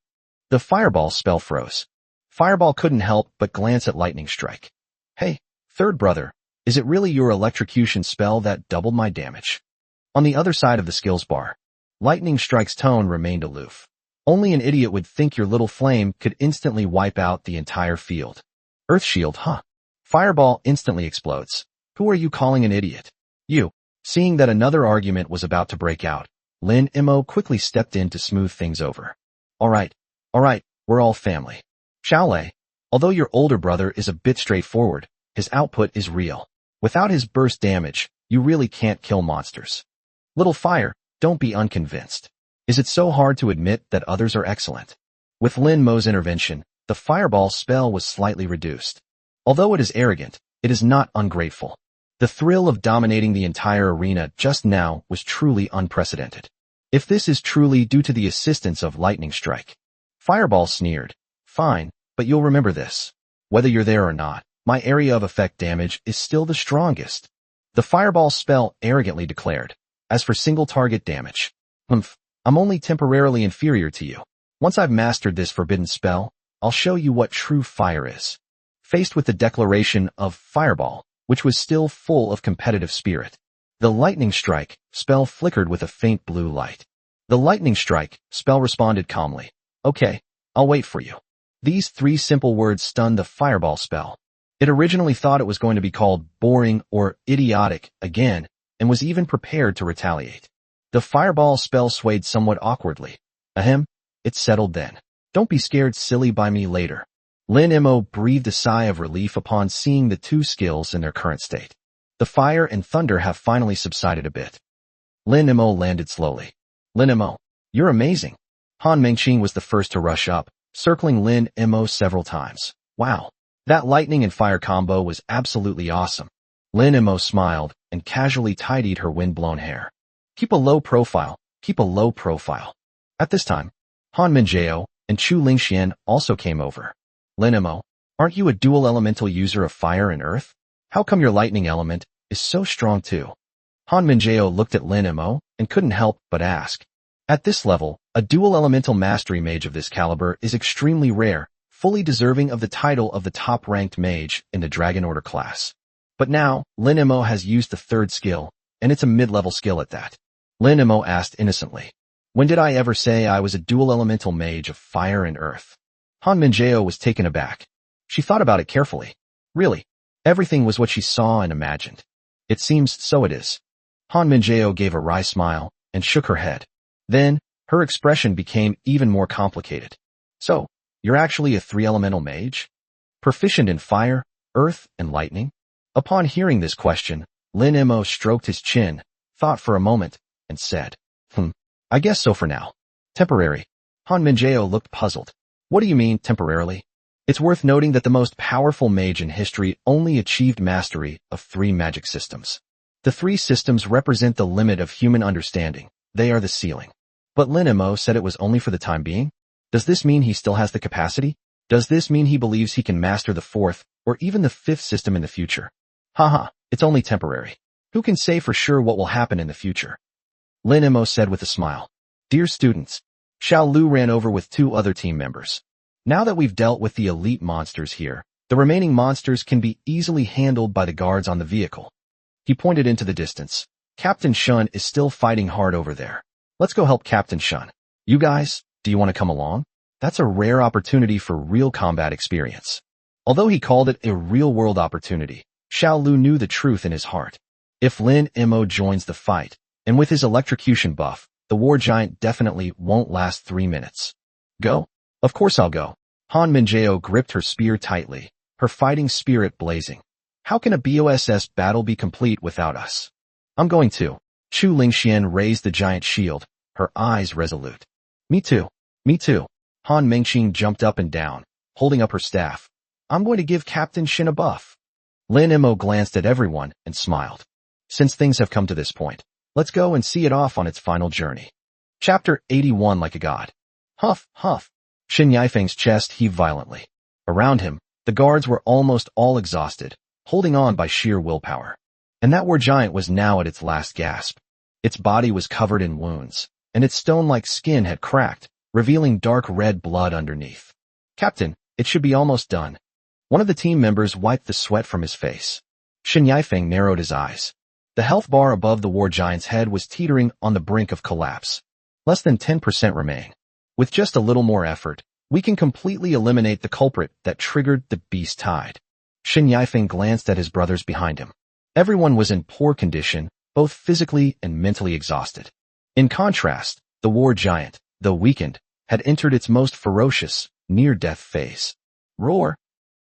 The Fireball spell froze. Fireball couldn't help but glance at Lightning Strike. Hey, third brother, is it really your electrocution spell that doubled my damage? On the other side of the skills bar, Lightning Strike's tone remained aloof. Only an idiot would think your little flame could instantly wipe out the entire field. Earth Shield, huh? Fireball instantly explodes. Who are you calling an idiot? You. Seeing that another argument was about to break out, Lin Mo quickly stepped in to smooth things over. Alright, we're all family. Xiao Lei, although your older brother is a bit straightforward, his output is real. Without his burst damage, you really can't kill monsters. Little Fire, don't be unconvinced. Is it so hard to admit that others are excellent? With Lin Mo's intervention, the Fireball spell was slightly reduced. Although it is arrogant, it is not ungrateful. The thrill of dominating the entire arena just now was truly unprecedented. If this is truly due to the assistance of Lightning Strike. Fireball sneered. Fine, but you'll remember this. Whether you're there or not, my area of effect damage is still the strongest. The Fireball spell arrogantly declared. As for single target damage, I'm only temporarily inferior to you. Once I've mastered this forbidden spell, I'll show you what true fire is. Faced with the declaration of Fireball, which was still full of competitive spirit, the lightning strike spell flickered with a faint blue light. The lightning strike spell responded calmly. Okay, I'll wait for you. These 3 simple words stunned the Fireball spell. It originally thought it was going to be called boring or idiotic again, and was even prepared to retaliate. The Fireball spell swayed somewhat awkwardly. Ahem, it settled then. Don't be scared silly by me later. Lin Mo breathed a sigh of relief upon seeing the 2 skills in their current state. The fire and thunder have finally subsided a bit. Lin Mo landed slowly. Lin Mo, you're amazing. Han Mengqing was the first to rush up, circling Lin Mo several times. Wow. That lightning and fire combo was absolutely awesome. Lin Mo smiled and casually tidied her wind-blown hair. Keep a low profile, keep a low profile. At this time, Han Minjiao and Chu Lingxian also came over. Lin Mo, aren't you a dual elemental user of fire and earth? How come your lightning element is so strong too? Han Minjiao looked at Lin Mo and couldn't help but ask. At this level, a dual elemental mastery mage of this caliber is extremely rare, fully deserving of the title of the top-ranked mage in the Dragon Order class. But now, Lin Mo has used the 3rd skill, and it's a mid-level skill at that. Lin Mo asked innocently. When did I ever say I was a dual elemental mage of fire and earth? Han Minjiao was taken aback. She thought about it carefully. Really, everything was what she saw and imagined. It seems so it is. Han Minjiao gave a wry smile and shook her head. Then, her expression became even more complicated. So, you're actually a 3-elemental mage? Proficient in fire, earth, and lightning? Upon hearing this question, Lin Mo stroked his chin, thought for a moment, and said, I guess so for now. Temporary. Han Minjiao looked puzzled. What do you mean, temporarily? It's worth noting that the most powerful mage in history only achieved mastery of 3 magic systems. The 3 systems represent the limit of human understanding. They are the ceiling. But Lin Mo said it was only for the time being? Does this mean he still has the capacity? Does this mean he believes he can master the 4th, or even the 5th system in the future? Haha, it's only temporary. Who can say for sure what will happen in the future? Lin Mo said with a smile. Dear students, Xiao Lu ran over with 2 other team members. Now that we've dealt with the elite monsters here, the remaining monsters can be easily handled by the guards on the vehicle. He pointed into the distance. Captain Shun is still fighting hard over there. Let's go help Captain Shun. You guys, do you want to come along? That's a rare opportunity for real combat experience. Although he called it a real-world opportunity, Xiao Lu knew the truth in his heart. If Lin Mo joins the fight, and with his electrocution buff, the war giant definitely won't last 3 minutes. Go? Of course I'll go. Han Minjiao gripped her spear tightly, her fighting spirit blazing. How can a BOSS battle be complete without us? I'm going to. Chu Lingxian raised the giant shield, her eyes resolute. Me too. Me too. Han Mengqing jumped up and down, holding up her staff. I'm going to give Captain Shin a buff. Lin Mo glanced at everyone and smiled. Since things have come to this point, let's go and see it off on its final journey. Chapter 81 Like a God. Huff, huff. Shin Yifeng's chest heaved violently. Around him, the guards were almost all exhausted, holding on by sheer willpower. And that war giant was now at its last gasp. Its body was covered in wounds, and its stone-like skin had cracked, revealing dark red blood underneath. Captain, it should be almost done. One of the team members wiped the sweat from his face. Shin Yifeng narrowed his eyes. The health bar above the war giant's head was teetering on the brink of collapse. Less than 10% remain. With just a little more effort, we can completely eliminate the culprit that triggered the beast tide. Shin Yifeng glanced at his brothers behind him. Everyone was in poor condition, both physically and mentally exhausted. In contrast, the war giant, though weakened, had entered its most ferocious, near-death phase. Roar!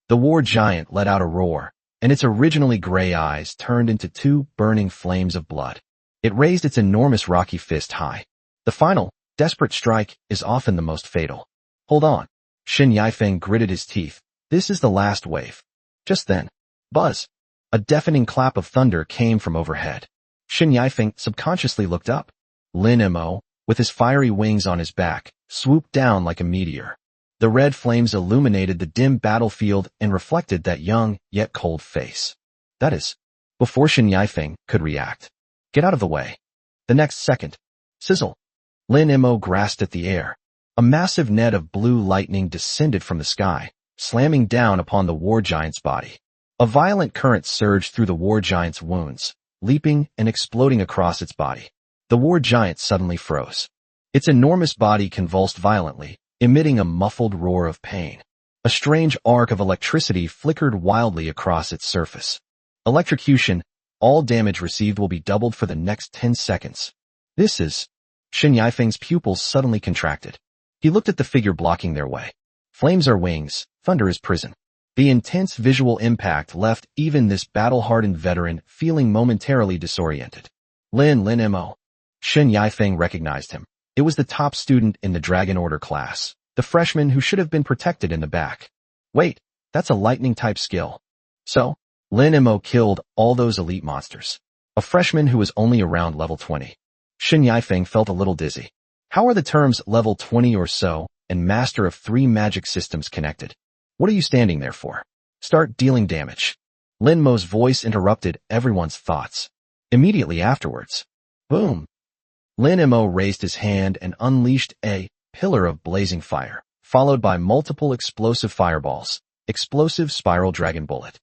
The war giant let out a roar, and its originally gray eyes turned into 2 burning flames of blood. It raised its enormous rocky fist high. The final, desperate strike is often the most fatal. Hold on. Shin Yifeng gritted his teeth. This is the last wave. Just then, buzz. A deafening clap of thunder came from overhead. Shin Yifeng subconsciously looked up. Lin Mo, with his fiery wings on his back, swooped down like a meteor. The red flames illuminated the dim battlefield and reflected that young, yet cold face. That is, before Shin Yifeng could react. Get out of the way. The next second. Sizzle. Lin Mo grasped at the air. A massive net of blue lightning descended from the sky, slamming down upon the war giant's body. A violent current surged through the war giant's wounds, leaping and exploding across its body. The war giant suddenly froze. Its enormous body convulsed violently, emitting a muffled roar of pain. A strange arc of electricity flickered wildly across its surface. Electrocution. All damage received will be doubled for the next 10 seconds. This is... Shen Yifeng's pupils suddenly contracted. He looked at the figure blocking their way. Flames are wings, thunder is prison. The intense visual impact left even this battle-hardened veteran feeling momentarily disoriented. Lin Mo. Shen Yifeng recognized him. It was the top student in the Dragon Order class, the freshman who should have been protected in the back. Wait, that's a lightning-type skill. So, Lin Mo killed all those elite monsters. A freshman who was only around level 20. Shen Yifeng felt a little dizzy. How are the terms level 20 or so and master of 3 magic systems connected? What are you standing there for? Start dealing damage. Lin Mo's voice interrupted everyone's thoughts. Immediately afterwards, boom! Lin Mo raised his hand and unleashed a pillar of blazing fire, followed by multiple explosive fireballs, explosive spiral dragon bullet.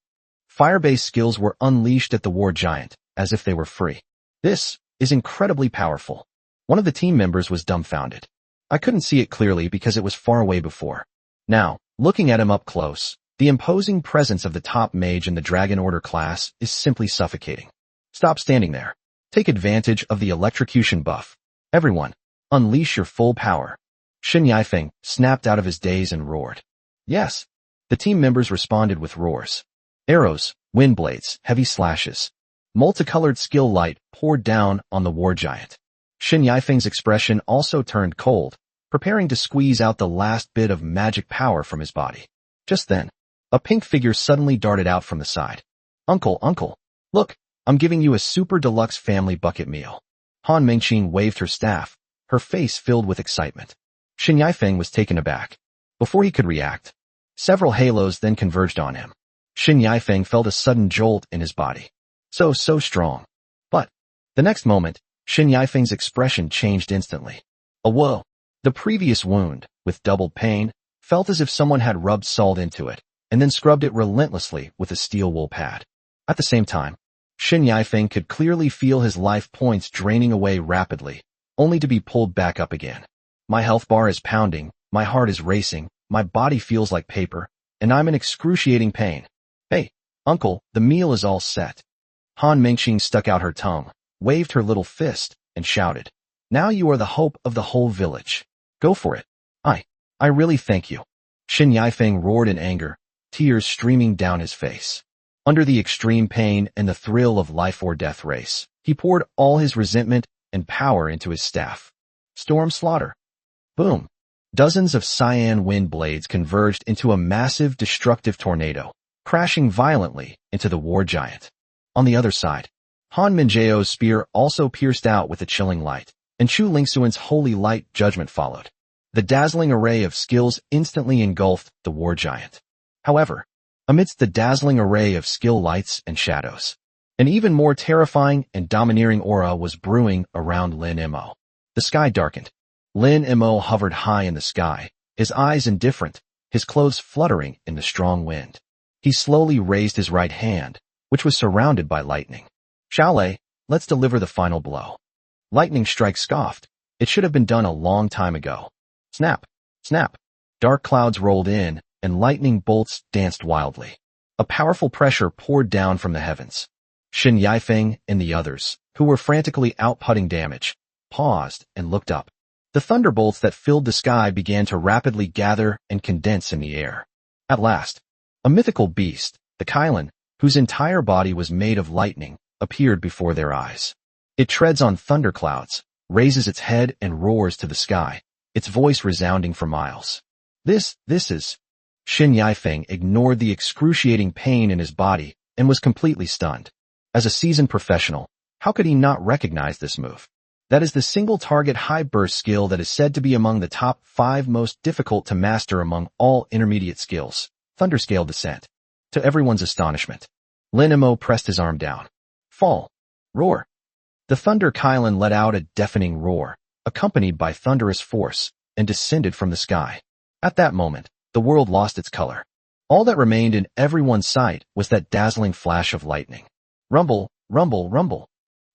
Fire-based skills were unleashed at the war giant, as if they were free. This is incredibly powerful. One of the team members was dumbfounded. I couldn't see it clearly because it was far away before. Now, looking at him up close, the imposing presence of the top mage in the Dragon Order class is simply suffocating. Stop standing there. Take advantage of the electrocution buff. Everyone, unleash your full power. Shen Yifeng snapped out of his daze and roared. Yes. The team members responded with roars. Arrows, wind blades, heavy slashes. Multicolored skill light poured down on the war giant. Shen Yifeng's expression also turned cold, preparing to squeeze out the last bit of magic power from his body. Just then, a pink figure suddenly darted out from the side. Uncle, look, I'm giving you a super deluxe family bucket meal. Han Mengqing waved her staff, her face filled with excitement. Shen Yifeng was taken aback. Before he could react, several halos then converged on him. Shen Yifeng felt a sudden jolt in his body. So strong. But, the next moment, Shen Yifeng's expression changed instantly. A whoa. The previous wound, with doubled pain, felt as if someone had rubbed salt into it, and then scrubbed it relentlessly with a steel wool pad. At the same time, Shen Yifeng could clearly feel his life points draining away rapidly, only to be pulled back up again. My health bar is pounding, my heart is racing, my body feels like paper, and I'm in excruciating pain. Hey, uncle, the meal is all set. Han Mengqing stuck out her tongue, waved her little fist, and shouted. Now you are the hope of the whole village. Go for it. I really thank you. Shen Yifeng roared in anger, tears streaming down his face. Under the extreme pain and the thrill of life or death race, he poured all his resentment and power into his staff. Storm slaughter. Boom. Dozens of cyan wind blades converged into a massive destructive tornado, crashing violently into the war giant. On the other side, Han Minjeo's spear also pierced out with a chilling light, and Chu Lingxuan's holy light judgment followed. The dazzling array of skills instantly engulfed the war giant. However, amidst the dazzling array of skill lights and shadows, an even more terrifying and domineering aura was brewing around Lin Mo. The sky darkened. Lin Mo hovered high in the sky, his eyes indifferent, his clothes fluttering in the strong wind. He slowly raised his right hand, which was surrounded by lightning. Xiaolei, let's deliver the final blow. Lightning strike scoffed. It should have been done a long time ago. Snap, snap. Dark clouds rolled in, and lightning bolts danced wildly. A powerful pressure poured down from the heavens. Shen Yifeng and the others, who were frantically outputting damage, paused and looked up. The thunderbolts that filled the sky began to rapidly gather and condense in the air. At last, a mythical beast, the Kailan, whose entire body was made of lightning, appeared before their eyes. It treads on thunderclouds, raises its head and roars to the sky, its voice resounding for miles. This is... Shen Yifeng ignored the excruciating pain in his body and was completely stunned. As a seasoned professional, how could he not recognize this move? That is the single-target high-burst skill that is said to be among the top 5 most difficult to master among all intermediate skills, Thunderscale Descent. To everyone's astonishment, Lin Mo pressed his arm down. Fall. Roar. The Thunder Kailan let out a deafening roar, accompanied by thunderous force, and descended from the sky. At that moment, the world lost its color. All that remained in everyone's sight was that dazzling flash of lightning. Rumble, rumble, rumble.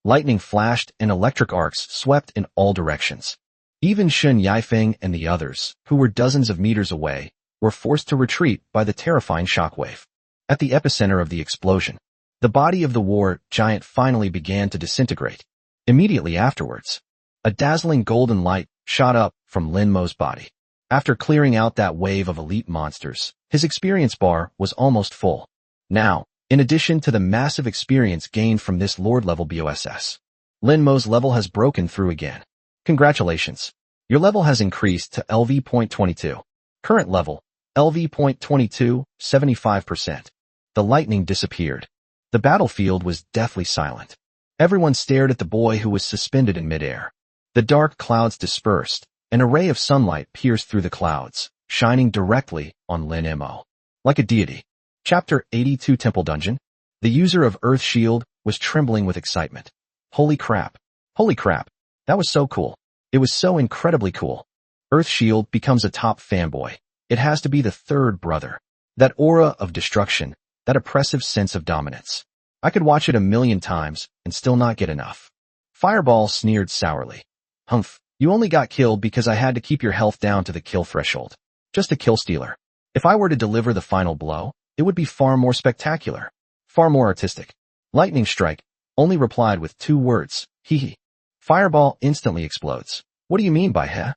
Lightning flashed and electric arcs swept in all directions. Even Shen Yifeng and the others, who were dozens of meters away, were forced to retreat by the terrifying shockwave. At the epicenter of the explosion, the body of the war giant finally began to disintegrate. Immediately afterwards, a dazzling golden light shot up from Lin Mo's body. After clearing out that wave of elite monsters, his experience bar was almost full. Now, in addition to the massive experience gained from this Lord-level BOSS, Lin Mo's level has broken through again. Congratulations. Your level has increased to LV.22. Current level, LV.22, 75%. The lightning disappeared. The battlefield was deathly silent. Everyone stared at the boy who was suspended in midair. The dark clouds dispersed. An array of sunlight pierced through the clouds, shining directly on Lin Mo. Like a deity. Chapter 82 Temple Dungeon. The user of Earth Shield was trembling with excitement. Holy crap. Holy crap. That was so cool. It was so incredibly cool. Earth Shield becomes a top fanboy. It has to be the third brother. That aura of destruction, that oppressive sense of dominance. I could watch it 1,000,000 times and still not get enough. Fireball sneered sourly. Humph. You only got killed because I had to keep your health down to the kill threshold. Just a kill stealer. If I were to deliver the final blow, it would be far more spectacular. Far more artistic. Lightning Strike only replied with 2 words, hee hee. Fireball instantly explodes. What do you mean by heh?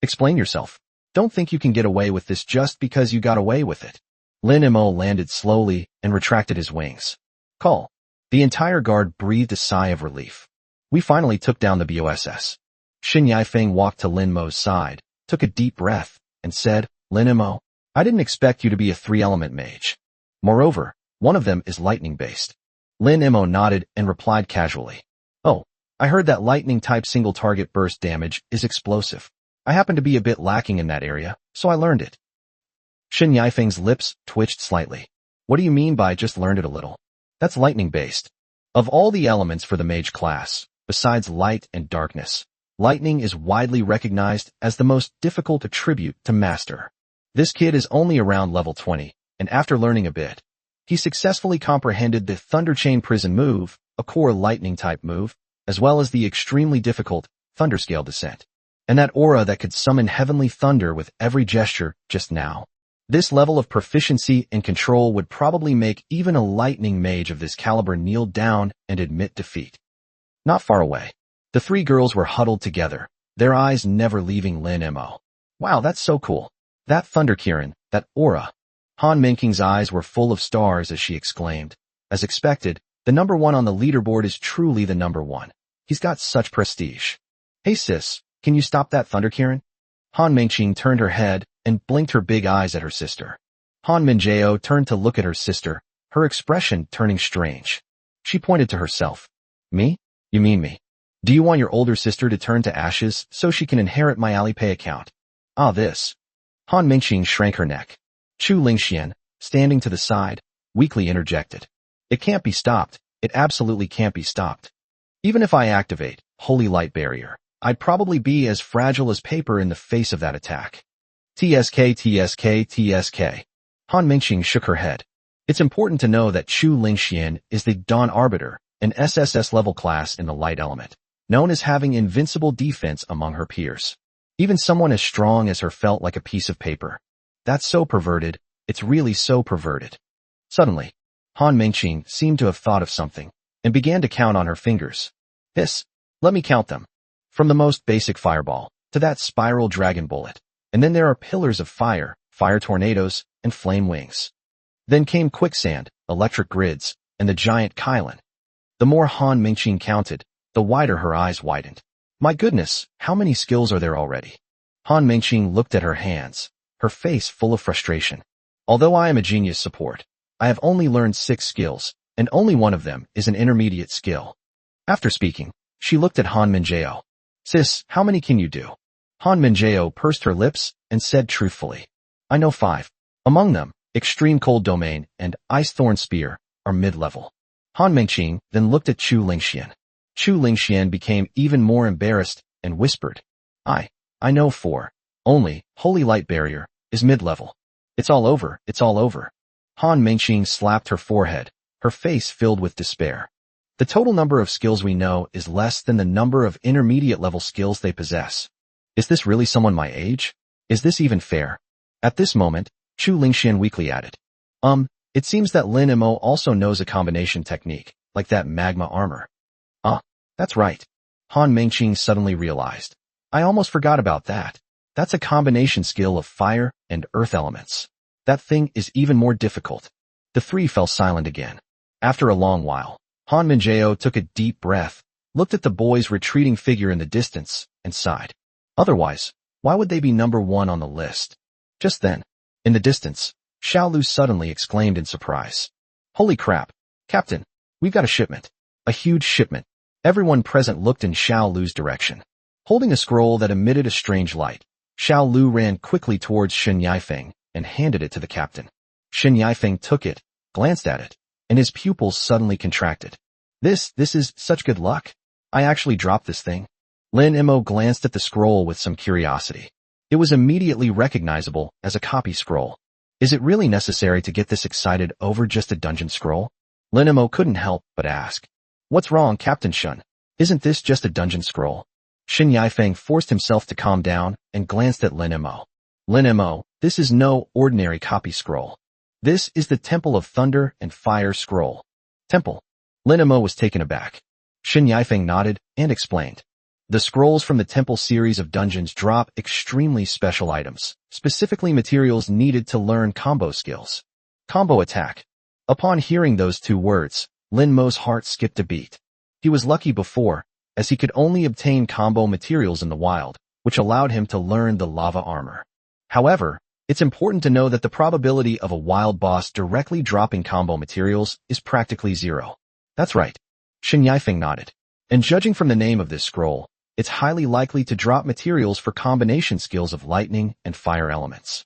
Explain yourself. Don't think you can get away with this just because you got away with it. Lin Mo landed slowly and retracted his wings. Call. The entire guard breathed a sigh of relief. We finally took down the BOSS. Shen Yifeng walked to Lin Mo's side, took a deep breath, and said, Lin Mo, I didn't expect you to be a 3-element mage. Moreover, one of them is lightning-based. Lin Mo nodded and replied casually. Oh, I heard that lightning-type single-target burst damage is explosive. I happen to be a bit lacking in that area, so I learned it. Shen Yifeng's lips twitched slightly. What do you mean by just learned it a little? That's lightning-based. Of all the elements for the mage class, besides light and darkness, lightning is widely recognized as the most difficult attribute to master. This kid is only around level 20, and after learning a bit, he successfully comprehended the Thunder Chain Prison move, a core lightning-type move, as well as the extremely difficult Thunderscale Descent, and that aura that could summon heavenly thunder with every gesture just now. This level of proficiency and control would probably make even a lightning mage of this caliber kneel down and admit defeat. Not far away, the 3 girls were huddled together, their eyes never leaving Lin Mo. Wow, that's so cool. That Thunder Kirin, that aura. Han Menking's eyes were full of stars as she exclaimed. As expected, the number 1 on the leaderboard is truly the number 1. He's got such prestige. Hey sis, can you stop that Thunder Kirin? Han Mengqing turned her head and blinked her big eyes at her sister. Han Minjao turned to look at her sister, her expression turning strange. She pointed to herself. Me? You mean me? Do you want your older sister to turn to ashes so she can inherit my Alipay account? Ah, this. Han Mengqing shrank her neck. Chu Lingxian, standing to the side, weakly interjected. It can't be stopped. It absolutely can't be stopped. Even if I activate Holy Light Barrier, I'd probably be as fragile as paper in the face of that attack. TSK, TSK, TSK. Han Mengqing shook her head. It's important to know that Chu Lingxian is the Dawn Arbiter, an SSS level class in the light element, known as having invincible defense among her peers. Even someone as strong as her felt like a piece of paper. That's so perverted, it's really so perverted. Suddenly, Han Mengqing seemed to have thought of something, and began to count on her fingers. Let me count them. From the most basic fireball, to that spiral dragon bullet, and then there are pillars of fire, fire tornadoes, and flame wings. Then came quicksand, electric grids, and the giant Kylan. The more Han Mengqing counted, the wider her eyes widened. My goodness, how many skills are there already? Han Mengqing looked at her hands, her face full of frustration. Although I am a genius support, I have only learned 6 skills, and only one of them is an intermediate skill. After speaking, she looked at Han Minjao. Sis, how many can you do? Han Minjao pursed her lips and said truthfully. I know 5. Among them, Extreme Cold Domain and Ice Thorn Spear are mid-level. Han Mengqing then looked at Chu Lingxian. Chu Lingxian became even more embarrassed and whispered. I know 4. Only, Holy Light Barrier, is mid-level. It's all over, it's all over. Han Mengqing slapped her forehead, her face filled with despair. The total number of skills we know is less than the number of intermediate-level skills they possess. Is this really someone my age? Is this even fair? At this moment, Chu Lingxian weakly added. It seems that Lin Mo also knows a combination technique, like that magma armor. That's right. Han Mengqing suddenly realized. I almost forgot about that. That's a combination skill of fire and earth elements. That thing is even more difficult. The three fell silent again. After a long while, Han Minjao took a deep breath, looked at the boy's retreating figure in the distance, and sighed. Otherwise, why would they be number one on the list? Just then, in the distance, Xiao Lu suddenly exclaimed in surprise. Holy crap, Captain, we've got a shipment. A huge shipment. Everyone present looked in Xiao Lu's direction. Holding a scroll that emitted a strange light, Xiao Lu ran quickly towards Shen Yifeng and handed it to the captain. Shen Yifeng took it, glanced at it, and his pupils suddenly contracted. This is such good luck. I actually dropped this thing. Lin Mo glanced at the scroll with some curiosity. It was immediately recognizable as a copy scroll. Is it really necessary to get this excited over just a dungeon scroll? Lin Mo couldn't help but ask. What's wrong, Captain Shun? Isn't this just a dungeon scroll? Shen Yifeng forced himself to calm down and glanced at Lin Mo. Lin Mo, this is no ordinary copy scroll. This is the Temple of Thunder and Fire scroll. Temple. Lin Mo was taken aback. Shen Yifeng nodded and explained. The scrolls from the Temple series of dungeons drop extremely special items, specifically materials needed to learn combo skills. Combo attack. Upon hearing those two words, Lin Mo's heart skipped a beat. He was lucky before, as he could only obtain combo materials in the wild, which allowed him to learn the lava armor. However, it's important to know that the probability of a wild boss directly dropping combo materials is practically zero. That's right. Shen Yifeng nodded. And judging from the name of this scroll, it's highly likely to drop materials for combination skills of lightning and fire elements.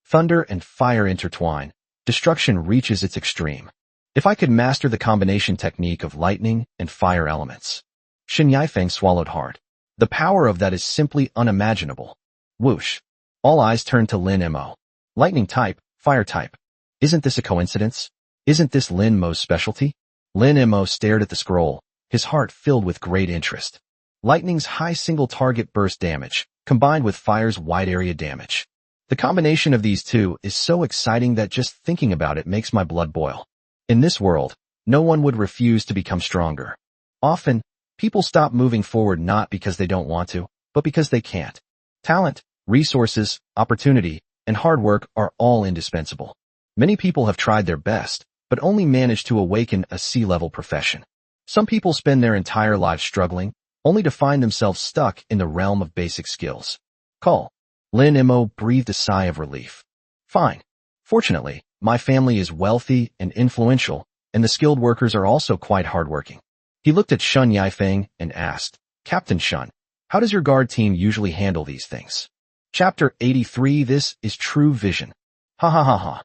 Thunder and fire intertwine. Destruction reaches its extreme. If I could master the combination technique of lightning and fire elements. Shen Yifeng swallowed hard. The power of that is simply unimaginable. Whoosh. All eyes turned to Lin Mo. Lightning type, fire type. Isn't this a coincidence? Isn't this Lin Mo's specialty? Lin Mo stared at the scroll, his heart filled with great interest. Lightning's high single target burst damage, combined with fire's wide area damage. The combination of these two is so exciting that just thinking about it makes my blood boil. In this world, no one would refuse to become stronger. Often, people stop moving forward not because they don't want to, but because they can't. Talent, resources, opportunity, and hard work are all indispensable. Many people have tried their best, but only managed to awaken a C-level profession. Some people spend their entire lives struggling, only to find themselves stuck in the realm of basic skills. Call. Lin Mo breathed a sigh of relief. Fine. Fortunately, my family is wealthy and influential, and the skilled workers are also quite hardworking. He looked at Shen Yifeng and asked, Captain Shun, how does your guard team usually handle these things? Chapter 83. This is true vision. Ha ha ha ha.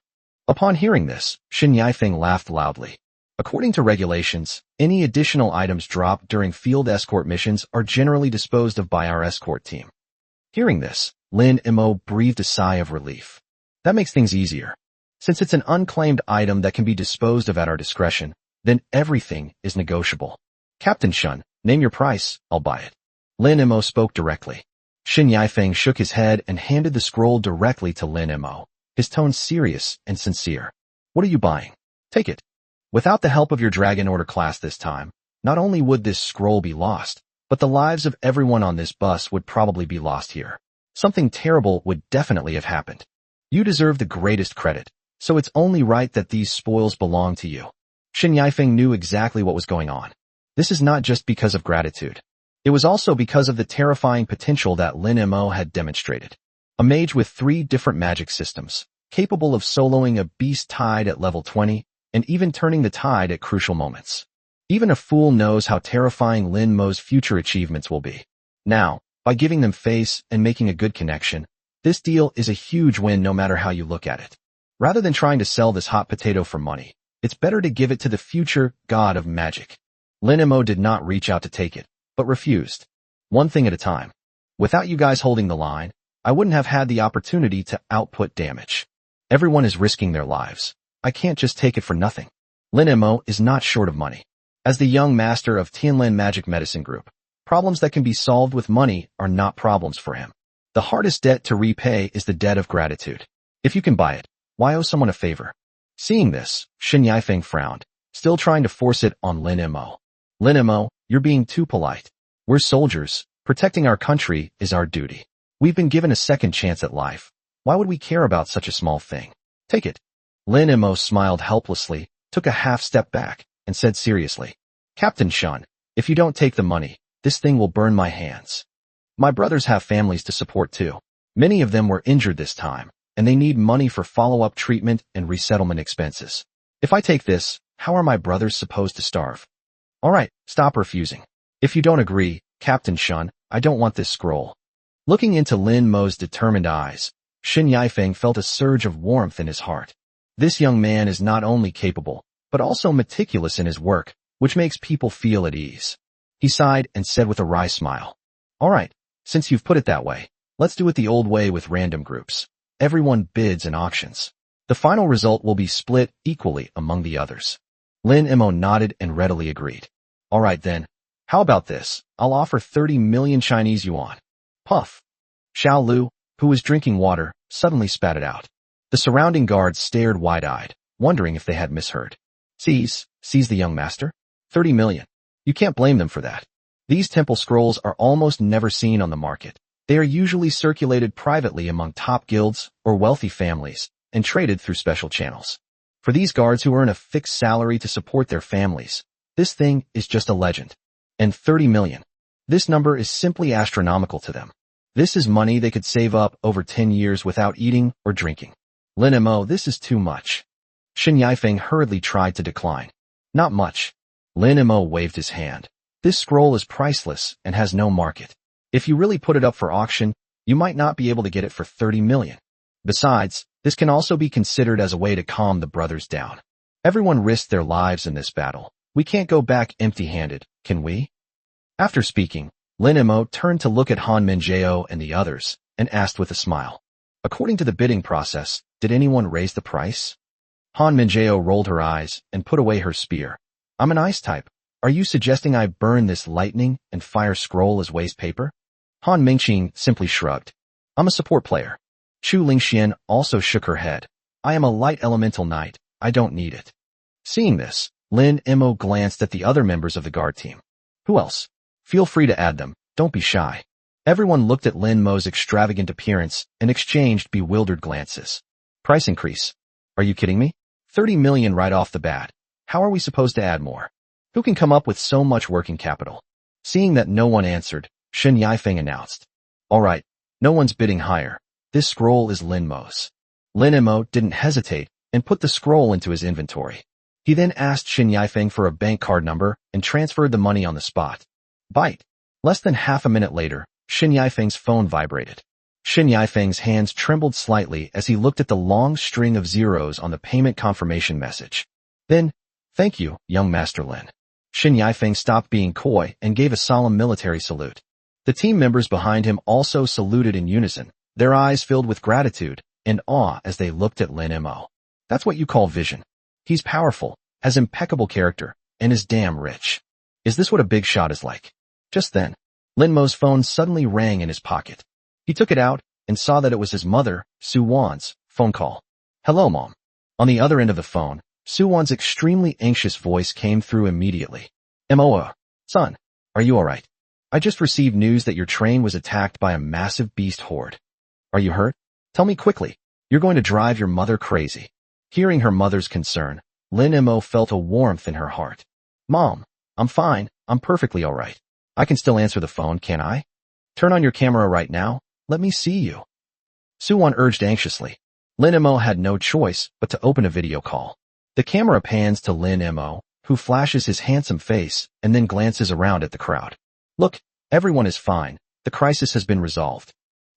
Upon hearing this, Shen Yifeng laughed loudly. According to regulations, any additional items dropped during field escort missions are generally disposed of by our escort team. Hearing this, Lin Mo breathed a sigh of relief. That makes things easier. Since it's an unclaimed item that can be disposed of at our discretion, then everything is negotiable. Captain Shun, name your price, I'll buy it. Lin Mo spoke directly. Shen Yifeng shook his head and handed the scroll directly to Lin Mo, his tone serious and sincere. What are you buying? Take it. Without the help of your Dragon Order class this time, not only would this scroll be lost, but the lives of everyone on this bus would probably be lost here. Something terrible would definitely have happened. You deserve the greatest credit, so it's only right that these spoils belong to you. Shen Yifeng knew exactly what was going on. This is not just because of gratitude. It was also because of the terrifying potential that Lin Mo had demonstrated. A mage with 3 different magic systems, capable of soloing a beast tide at level 20, and even turning the tide at crucial moments. Even a fool knows how terrifying Lin Mo's future achievements will be. Now, by giving them face and making a good connection, this deal is a huge win no matter how you look at it. Rather than trying to sell this hot potato for money, it's better to give it to the future god of magic. Lin Mo did not reach out to take it, but refused. One thing at a time. Without you guys holding the line, I wouldn't have had the opportunity to output damage. Everyone is risking their lives. I can't just take it for nothing. Lin Mo is not short of money. As the young master of Tianlin Magic Medicine Group, problems that can be solved with money are not problems for him. The hardest debt to repay is the debt of gratitude. If you can buy it, why owe someone a favor? Seeing this, Shen Yifeng frowned, still trying to force it on Lin Mo. Lin Mo, you're being too polite. We're soldiers. Protecting our country is our duty. We've been given a second chance at life. Why would we care about such a small thing? Take it. Lin Mo smiled helplessly, took a half step back, and said seriously, Captain Shun, if you don't take the money, this thing will burn my hands. My brothers have families to support too. Many of them were injured this time, and they need money for follow-up treatment and resettlement expenses. If I take this, how are my brothers supposed to starve? All right, stop refusing. If you don't agree, Captain Shun, I don't want this scroll. Looking into Lin Mo's determined eyes, Shen Yifeng felt a surge of warmth in his heart. This young man is not only capable, but also meticulous in his work, which makes people feel at ease. He sighed and said with a wry smile, All right, since you've put it that way, let's do it the old way with random groups. Everyone bids and auctions. The final result will be split equally among the others. Lin Mo nodded and readily agreed. All right then. How about this? I'll offer 30 million Chinese yuan. Puff. Xiao Lu, who was drinking water, suddenly spat it out. The surrounding guards stared wide-eyed, wondering if they had misheard. Seize the young master? 30 million. You can't blame them for that. These temple scrolls are almost never seen on the market. They are usually circulated privately among top guilds or wealthy families and traded through special channels. For these guards who earn a fixed salary to support their families, this thing is just a legend. And 30 million. This number is simply astronomical to them. This is money they could save up over 10 years without eating or drinking. Lin Mo, this is too much. Shen Yifeng hurriedly tried to decline. Not much. Lin Mo waved his hand. This scroll is priceless and has no market. If you really put it up for auction, you might not be able to get it for 30 million. Besides, this can also be considered as a way to calm the brothers down. Everyone risked their lives in this battle. We can't go back empty-handed, can we? After speaking, Lin Mo turned to look at Han Minjiao and the others, and asked with a smile. According to the bidding process, did anyone raise the price? Han Minjiao rolled her eyes and put away her spear. I'm an ice type. Are you suggesting I burn this lightning and fire scroll as waste paper? Han Mingqing simply shrugged. I'm a support player. Chu Lingxian also shook her head. I am a light elemental knight. I don't need it. Seeing this, Lin Mo glanced at the other members of the guard team. Who else? Feel free to add them. Don't be shy. Everyone looked at Lin Mo's extravagant appearance and exchanged bewildered glances. Price increase. Are you kidding me? 30 million right off the bat. How are we supposed to add more? Who can come up with so much working capital? Seeing that no one answered, Shen Yifeng announced. All right, no one's bidding higher. This scroll is Lin Mo's. Lin Mo didn't hesitate and put the scroll into his inventory. He then asked Shen Yifeng for a bank card number and transferred the money on the spot. Bite. Less than half a minute later, Shen Yifeng's phone vibrated. Shen Yifeng's hands trembled slightly as he looked at the long string of zeros on the payment confirmation message. Then, thank you, young Master Lin. Shen Yifeng stopped being coy and gave a solemn military salute. The team members behind him also saluted in unison, their eyes filled with gratitude and awe as they looked at Lin Mo. That's what you call vision. He's powerful, has impeccable character, and is damn rich. Is this what a big shot is like? Just then, Lin Mo's phone suddenly rang in his pocket. He took it out and saw that it was his mother, Su Wan's, phone call. Hello, Mom. On the other end of the phone, Su Wan's extremely anxious voice came through immediately. Son, are you alright? I just received news that your train was attacked by a massive beast horde. Are you hurt? Tell me quickly. You're going to drive your mother crazy. Hearing her mother's concern, Lin Mo felt a warmth in her heart. Mom, I'm fine. I'm perfectly alright. I can still answer the phone, can't I? Turn on your camera right now. Let me see you. Su Wan urged anxiously. Lin Mo had no choice but to open a video call. The camera pans to Lin Mo, who flashes his handsome face and then glances around at the crowd. Look, everyone is fine. The crisis has been resolved.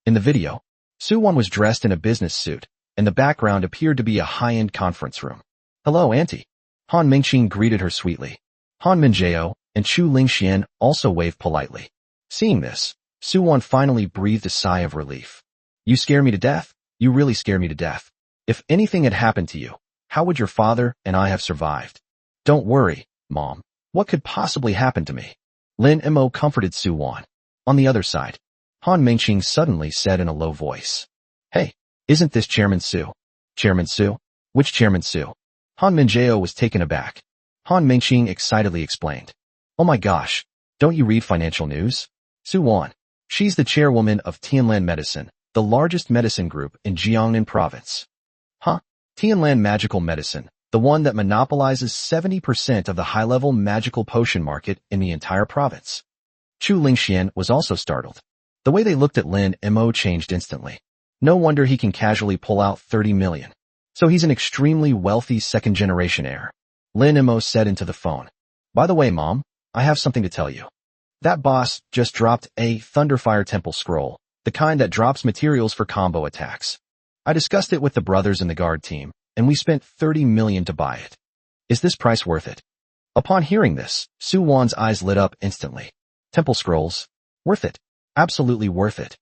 In the video, Su Wan was dressed in a business suit, and the background appeared to be a high-end conference room. Hello, Auntie. Han Mingqing greeted her sweetly. Han Minjiao and Chu Lingxian also waved politely. Seeing this, Su Wan finally breathed a sigh of relief. You scare me to death. You really scare me to death. If anything had happened to you, how would your father and I have survived? Don't worry, Mom. What could possibly happen to me? Lin Mo comforted Su Wan. On the other side, Han Mengqing suddenly said in a low voice, "Hey, isn't this Chairman Su?" "Chairman Su? Which Chairman Su?" Han Minjao was taken aback. Han Mengqing excitedly explained, "Oh my gosh, don't you read financial news? Su Wan. She's the chairwoman of Tianlan Medicine, the largest medicine group in Jiangnan province." "Huh? Tianlan Magical Medicine, the one that monopolizes 70% of the high-level magical potion market in the entire province." Chu Lingxian was also startled. The way they looked at Lin Mo changed instantly. No wonder he can casually pull out 30 million. So he's an extremely wealthy second-generation heir. Lin Mo said into the phone, "By the way, Mom, I have something to tell you. That boss just dropped a Thunderfire Temple scroll, the kind that drops materials for combo attacks. I discussed it with the brothers in the guard team, and we spent 30 million to buy it. Is this price worth it?" Upon hearing this, Su Wan's eyes lit up instantly. Temple scrolls? Worth it. Absolutely worth it.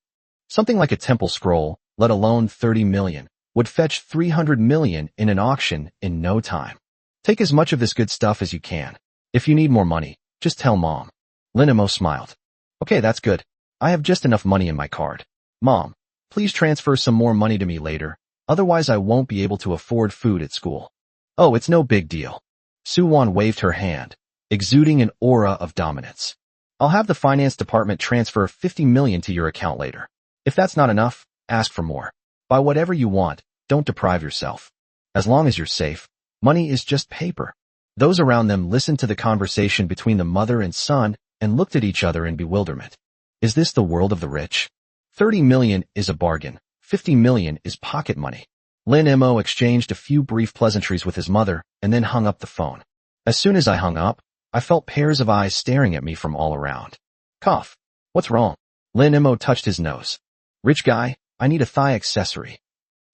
Something like a temple scroll, let alone 30 million, would fetch 300 million in an auction in no time. Take as much of this good stuff as you can. If you need more money, just tell Mom. Lin Mo smiled. "Okay, that's good. I have just enough money in my card. Mom, please transfer some more money to me later, otherwise I won't be able to afford food at school." "Oh, it's no big deal." Su Wan waved her hand, exuding an aura of dominance. "I'll have the finance department transfer 50 million to your account later. If that's not enough, ask for more. Buy whatever you want, don't deprive yourself. As long as you're safe, money is just paper." Those around them listened to the conversation between the mother and son and looked at each other in bewilderment. Is this the world of the rich? 30 million is a bargain. 50 million is pocket money. Lin Mo exchanged a few brief pleasantries with his mother and then hung up the phone. As soon as I hung up, I felt pairs of eyes staring at me from all around. Cough. What's wrong? Lin Mo touched his nose. "Rich guy, I need a thigh accessory."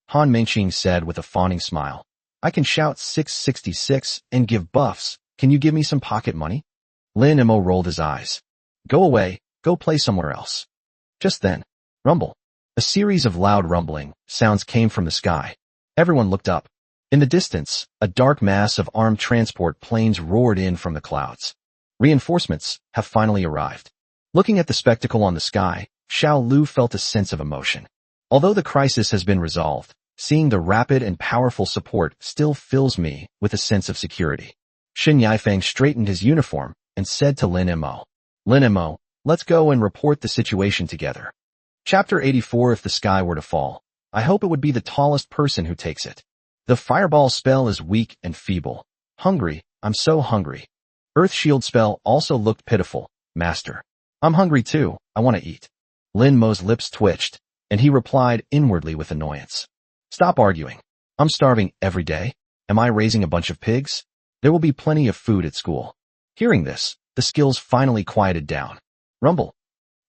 Han Mengqing said with a fawning smile. "I can shout 666 and give buffs. Can you give me some pocket money?" Lin Mo rolled his eyes. "Go away, go play somewhere else." Just then, rumble. A series of loud rumbling sounds came from the sky. Everyone looked up. In the distance, a dark mass of armed transport planes roared in from the clouds. Reinforcements have finally arrived. Looking at the spectacle on the sky, Xiao Lu felt a sense of emotion. Although the crisis has been resolved, seeing the rapid and powerful support still fills me with a sense of security. Shen Yifeng straightened his uniform and said to Lin Mo, "Lin Mo, let's go and report the situation together." Chapter 84. If the sky were to fall, I hope it would be the tallest person who takes it. The fireball spell is weak and feeble. Hungry, I'm so hungry. Earth shield spell also looked pitiful. Master, I'm hungry too, I want to eat. Lin Mo's lips twitched, and he replied inwardly with annoyance. Stop arguing. I'm starving every day. Am I raising a bunch of pigs? There will be plenty of food at school. Hearing this, the skills finally quieted down. Rumble.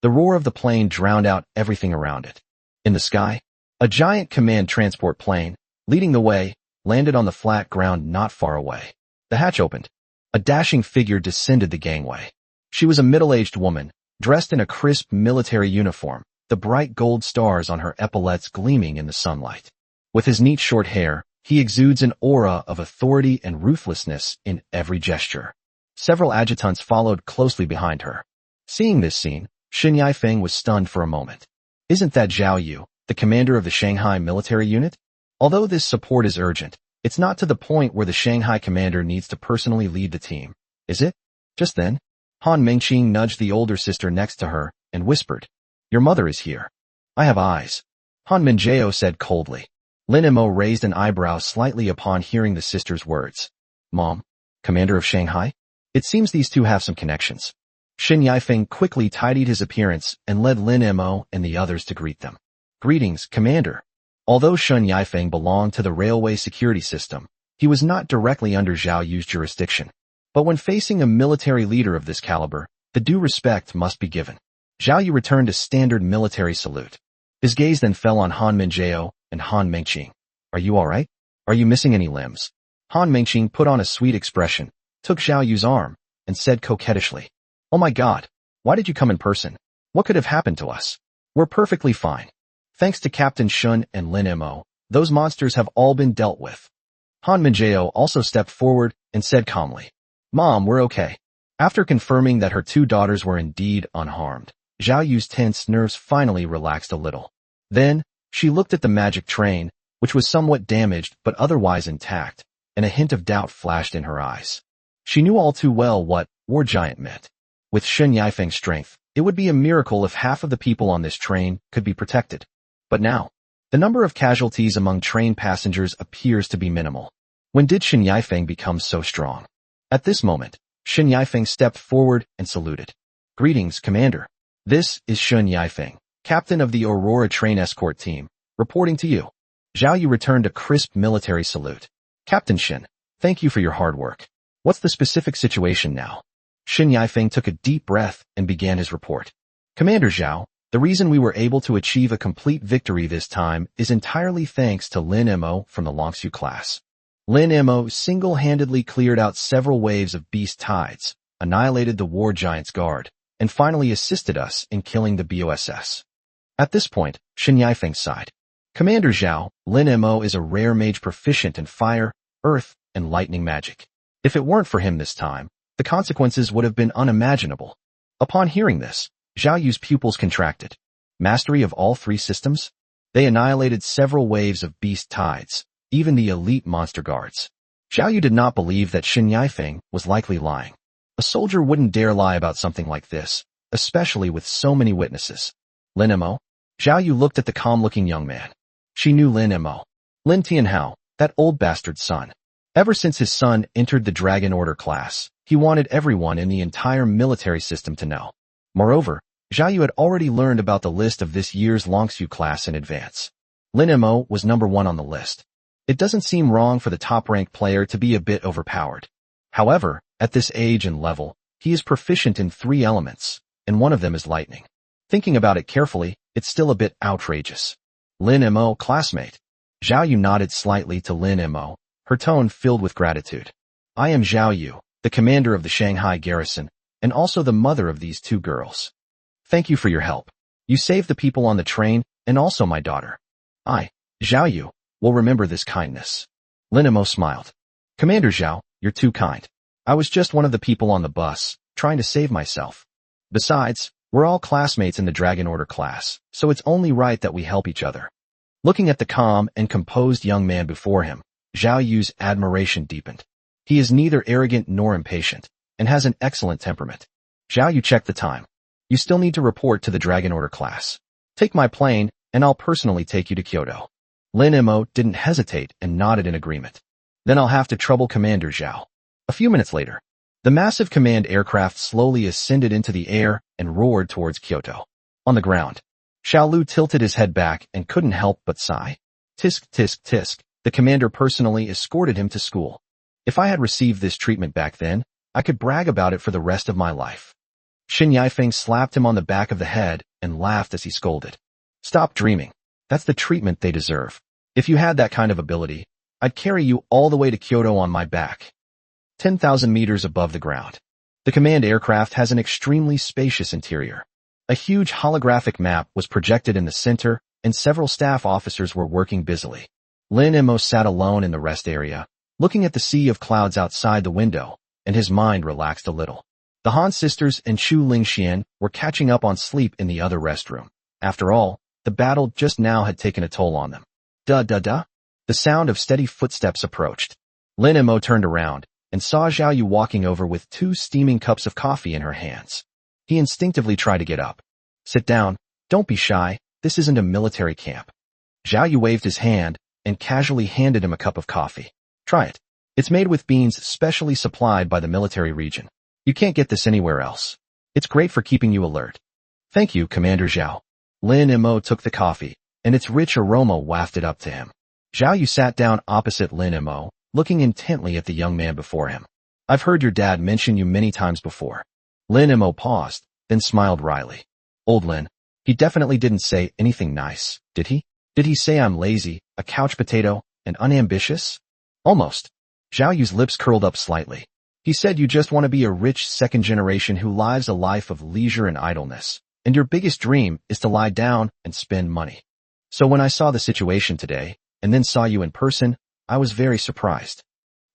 The roar of the plane drowned out everything around it. In the sky, a giant command transport plane, leading the way, landed on the flat ground not far away. The hatch opened. A dashing figure descended the gangway. She was a middle-aged woman, dressed in a crisp military uniform, the bright gold stars on her epaulets gleaming in the sunlight. With his neat short hair, he exudes an aura of authority and ruthlessness in every gesture. Several adjutants followed closely behind her. Seeing this scene, Shen Yifeng was stunned for a moment. Isn't that Zhao Yu, the commander of the Shanghai military unit? Although this support is urgent, it's not to the point where the Shanghai commander needs to personally lead the team, is it? Just then, Han Mengqing nudged the older sister next to her and whispered, Your mother is here. I have eyes. Han Minjao said coldly. Lin Mo raised an eyebrow slightly upon hearing the sister's words. Mom, commander of Shanghai? It seems these two have some connections. Shen Yifeng quickly tidied his appearance and led Lin Mo and the others to greet them. Greetings, Commander. Although Shen Yifeng belonged to the railway security system, he was not directly under Zhao Yu's jurisdiction. But when facing a military leader of this caliber, the due respect must be given. Zhao Yu returned a standard military salute. His gaze then fell on Han Minjao and Han Mengqing. Are you all right? Are you missing any limbs? Han Mengqing put on a sweet expression, took Zhao Yu's arm, and said coquettishly, Oh my God, why did you come in person? What could have happened to us? We're perfectly fine. Thanks to Captain Shun and Lin Mo, those monsters have all been dealt with. Han Minjao also stepped forward and said calmly, Mom, we're okay. After confirming that her two daughters were indeed unharmed, Zhao Yu's tense nerves finally relaxed a little. Then, she looked at the magic train, which was somewhat damaged but otherwise intact, and a hint of doubt flashed in her eyes. She knew all too well what War Giant meant. With Shun Yifeng's strength, it would be a miracle if half of the people on this train could be protected. But now, the number of casualties among train passengers appears to be minimal. When did Shun Yifeng become so strong? At this moment, Shun Yifeng stepped forward and saluted. Greetings, Commander. This is Shun Yifeng, captain of the Aurora train escort team, reporting to you. Zhao Yu returned a crisp military salute. Captain Shin, thank you for your hard work. What's the specific situation now? Shun Yifeng took a deep breath and began his report. Commander Zhao, the reason we were able to achieve a complete victory this time is entirely thanks to Lin Mo from the Longsu class. Lin Mo single-handedly cleared out several waves of beast tides, annihilated the War Giant's guard, and finally assisted us in killing the BOSS. At this point, Shun Yifeng sighed. Commander Zhao, Lin Mo is a rare mage proficient in fire, earth, and lightning magic. If it weren't for him this time, the consequences would have been unimaginable. Upon hearing this, Zhao Yu's pupils contracted. Mastery of all three systems? They annihilated several waves of beast tides, even the elite monster guards. Zhao Yu did not believe that Shun Yifeng was likely lying. A soldier wouldn't dare lie about something like this, especially with so many witnesses. Lin Mo? Zhao Yu looked at the calm-looking young man. She knew Lin Mo. Lin Tianhao, that old bastard's son. Ever since his son entered the Dragon Order class, he wanted everyone in the entire military system to know. Moreover, Zhao Yu had already learned about the list of this year's Longsu class in advance. Lin Mo was number 1 on the list. It doesn't seem wrong for the top-ranked player to be a bit overpowered. However, at this age and level, he is proficient in 3 elements, and one of them is lightning. Thinking about it carefully, it's still a bit outrageous. Lin Mo, classmate. Zhao Yu nodded slightly to Lin Mo, her tone filled with gratitude. I am Zhao Yu, the commander of the Shanghai garrison, and also the mother of these 2 girls. Thank you for your help. You saved the people on the train, and also my daughter. I, Zhao Yu, will remember this kindness. Lin Mo smiled. Commander Zhao, you're too kind. I was just one of the people on the bus, trying to save myself. Besides, we're all classmates in the Dragon Order class, so it's only right that we help each other. Looking at the calm and composed young man before him, Zhao Yu's admiration deepened. He is neither arrogant nor impatient, and has an excellent temperament. Zhao Yu checked the time. You still need to report to the Dragon Order class. Take my plane, and I'll personally take you to Kyoto. Lin Mo didn't hesitate and nodded in agreement. Then I'll have to trouble Commander Zhao. A few minutes later, the massive command aircraft slowly ascended into the air and roared towards Kyoto. On the ground, Xiao Lu tilted his head back and couldn't help but sigh. Tisk, tisk, tisk, the commander personally escorted him to school. If I had received this treatment back then, I could brag about it for the rest of my life. Shun Yifeng slapped him on the back of the head and laughed as he scolded. Stop dreaming. That's the treatment they deserve. If you had that kind of ability, I'd carry you all the way to Kyoto on my back. 10,000 meters above the ground. The command aircraft has an extremely spacious interior. A huge holographic map was projected in the center, and several staff officers were working busily. Lin Mo sat alone in the rest area, looking at the sea of clouds outside the window, and his mind relaxed a little. The Han sisters and Chu Lingxian were catching up on sleep in the other restroom. After all, the battle just now had taken a toll on them. Da-da-da. The sound of steady footsteps approached. Lin Mo turned around and saw Zhao Yu walking over with 2 steaming cups of coffee in her hands. He instinctively tried to get up. Sit down. Don't be shy. This isn't a military camp. Zhao Yu waved his hand and casually handed him a cup of coffee. Try it. It's made with beans specially supplied by the military region. You can't get this anywhere else. It's great for keeping you alert. Thank you, Commander Zhao. Lin Mo took the coffee, and its rich aroma wafted up to him. Zhao Yu sat down opposite Lin Mo, looking intently at the young man before him. I've heard your dad mention you many times before. Lin Mo paused, then smiled wryly. Old Lin, he definitely didn't say anything nice, did he? Did he say I'm lazy, a couch potato, and unambitious? Almost. Zhao Yu's lips curled up slightly. He said you just want to be a rich second generation who lives a life of leisure and idleness, and your biggest dream is to lie down and spend money. So when I saw the situation today, and then saw you in person, I was very surprised.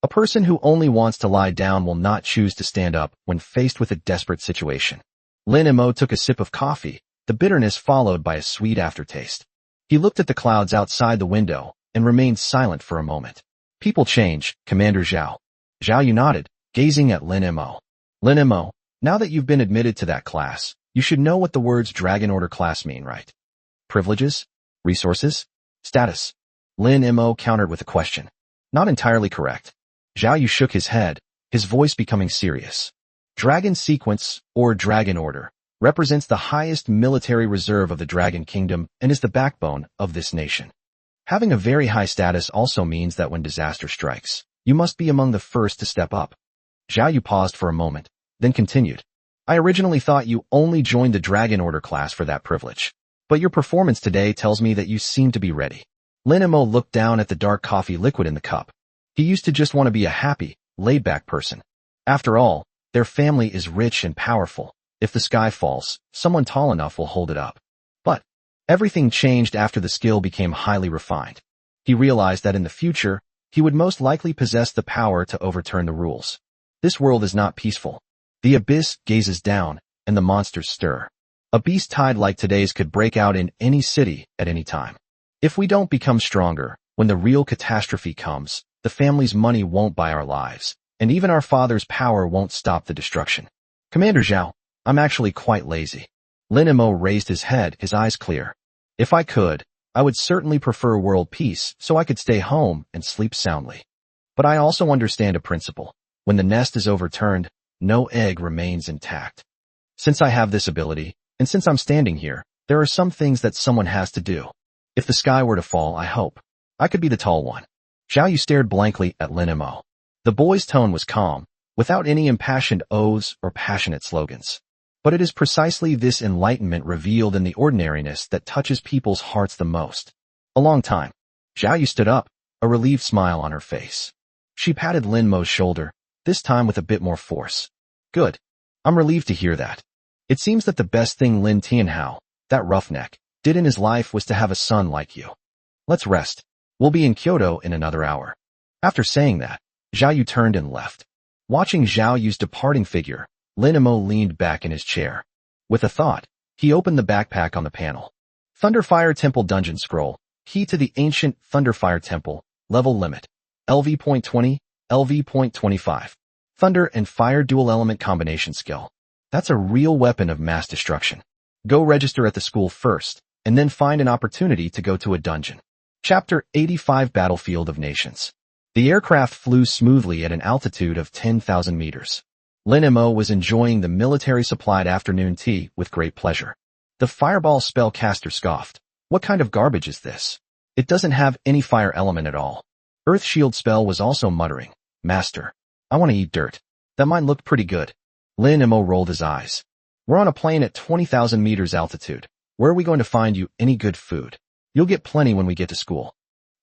A person who only wants to lie down will not choose to stand up when faced with a desperate situation. Lin Mo took a sip of coffee, the bitterness followed by a sweet aftertaste. He looked at the clouds outside the window and remained silent for a moment. People change, Commander Zhao. Zhao Yu nodded, gazing at Lin Mo. Lin Mo, now that you've been admitted to that class, you should know what the words Dragon Order class mean, right? Privileges? Resources? Status? Lin Mo countered with a question. Not entirely correct. Zhao Yu shook his head, his voice becoming serious. Dragon Sequence, or Dragon Order, represents the highest military reserve of the Dragon Kingdom and is the backbone of this nation. Having a very high status also means that when disaster strikes, you must be among the first to step up. Zhao Yu paused for a moment, then continued. I originally thought you only joined the Dragon Order class for that privilege, but your performance today tells me that you seem to be ready. Lin Mo looked down at the dark coffee liquid in the cup. He used to just want to be a happy, laid-back person. After all, their family is rich and powerful. If the sky falls, someone tall enough will hold it up. But everything changed after the skill became highly refined. He realized that in the future, he would most likely possess the power to overturn the rules. This world is not peaceful. The abyss gazes down, and the monsters stir. A beast tide like today's could break out in any city at any time. If we don't become stronger, when the real catastrophe comes, the family's money won't buy our lives, and even our father's power won't stop the destruction. Commander Zhao, I'm actually quite lazy. Lin Mo raised his head, his eyes clear. If I could, I would certainly prefer world peace so I could stay home and sleep soundly. But I also understand a principle. When the nest is overturned, no egg remains intact. Since I have this ability, and since I'm standing here, there are some things that someone has to do. If the sky were to fall, I hope I could be the tall one. Zhao Yu stared blankly at Lin Mo. The boy's tone was calm, without any impassioned oaths or passionate slogans. But it is precisely this enlightenment revealed in the ordinariness that touches people's hearts the most. A long time. Zhao Yu stood up, a relieved smile on her face. She patted Lin Mo's shoulder, this time with a bit more force. Good. I'm relieved to hear that. It seems that the best thing Lin Tianhao, that roughneck, did in his life was to have a son like you. Let's rest. We'll be in Kyoto in another hour. After saying that, Zhao Yu turned and left. Watching Zhao Yu's departing figure, Lin Mo leaned back in his chair. With a thought, he opened the backpack on the panel. Thunderfire Temple Dungeon Scroll, key to the ancient Thunderfire Temple, level limit, LV.20, LV.25. Thunder and Fire Dual Element Combination Skill. That's a real weapon of mass destruction. Go register at the school first, and then find an opportunity to go to a dungeon. Chapter 85 Battlefield of Nations. The aircraft flew smoothly at an altitude of 10,000 meters. Lin Mo was enjoying the military-supplied afternoon tea with great pleasure. The fireball spellcaster scoffed. What kind of garbage is this? It doesn't have any fire element at all. Earth Shield Spell was also muttering. Master, I want to eat dirt. That mine looked pretty good. Lin Mo rolled his eyes. We're on a plane at 20,000 meters altitude. Where are we going to find you any good food? You'll get plenty when we get to school.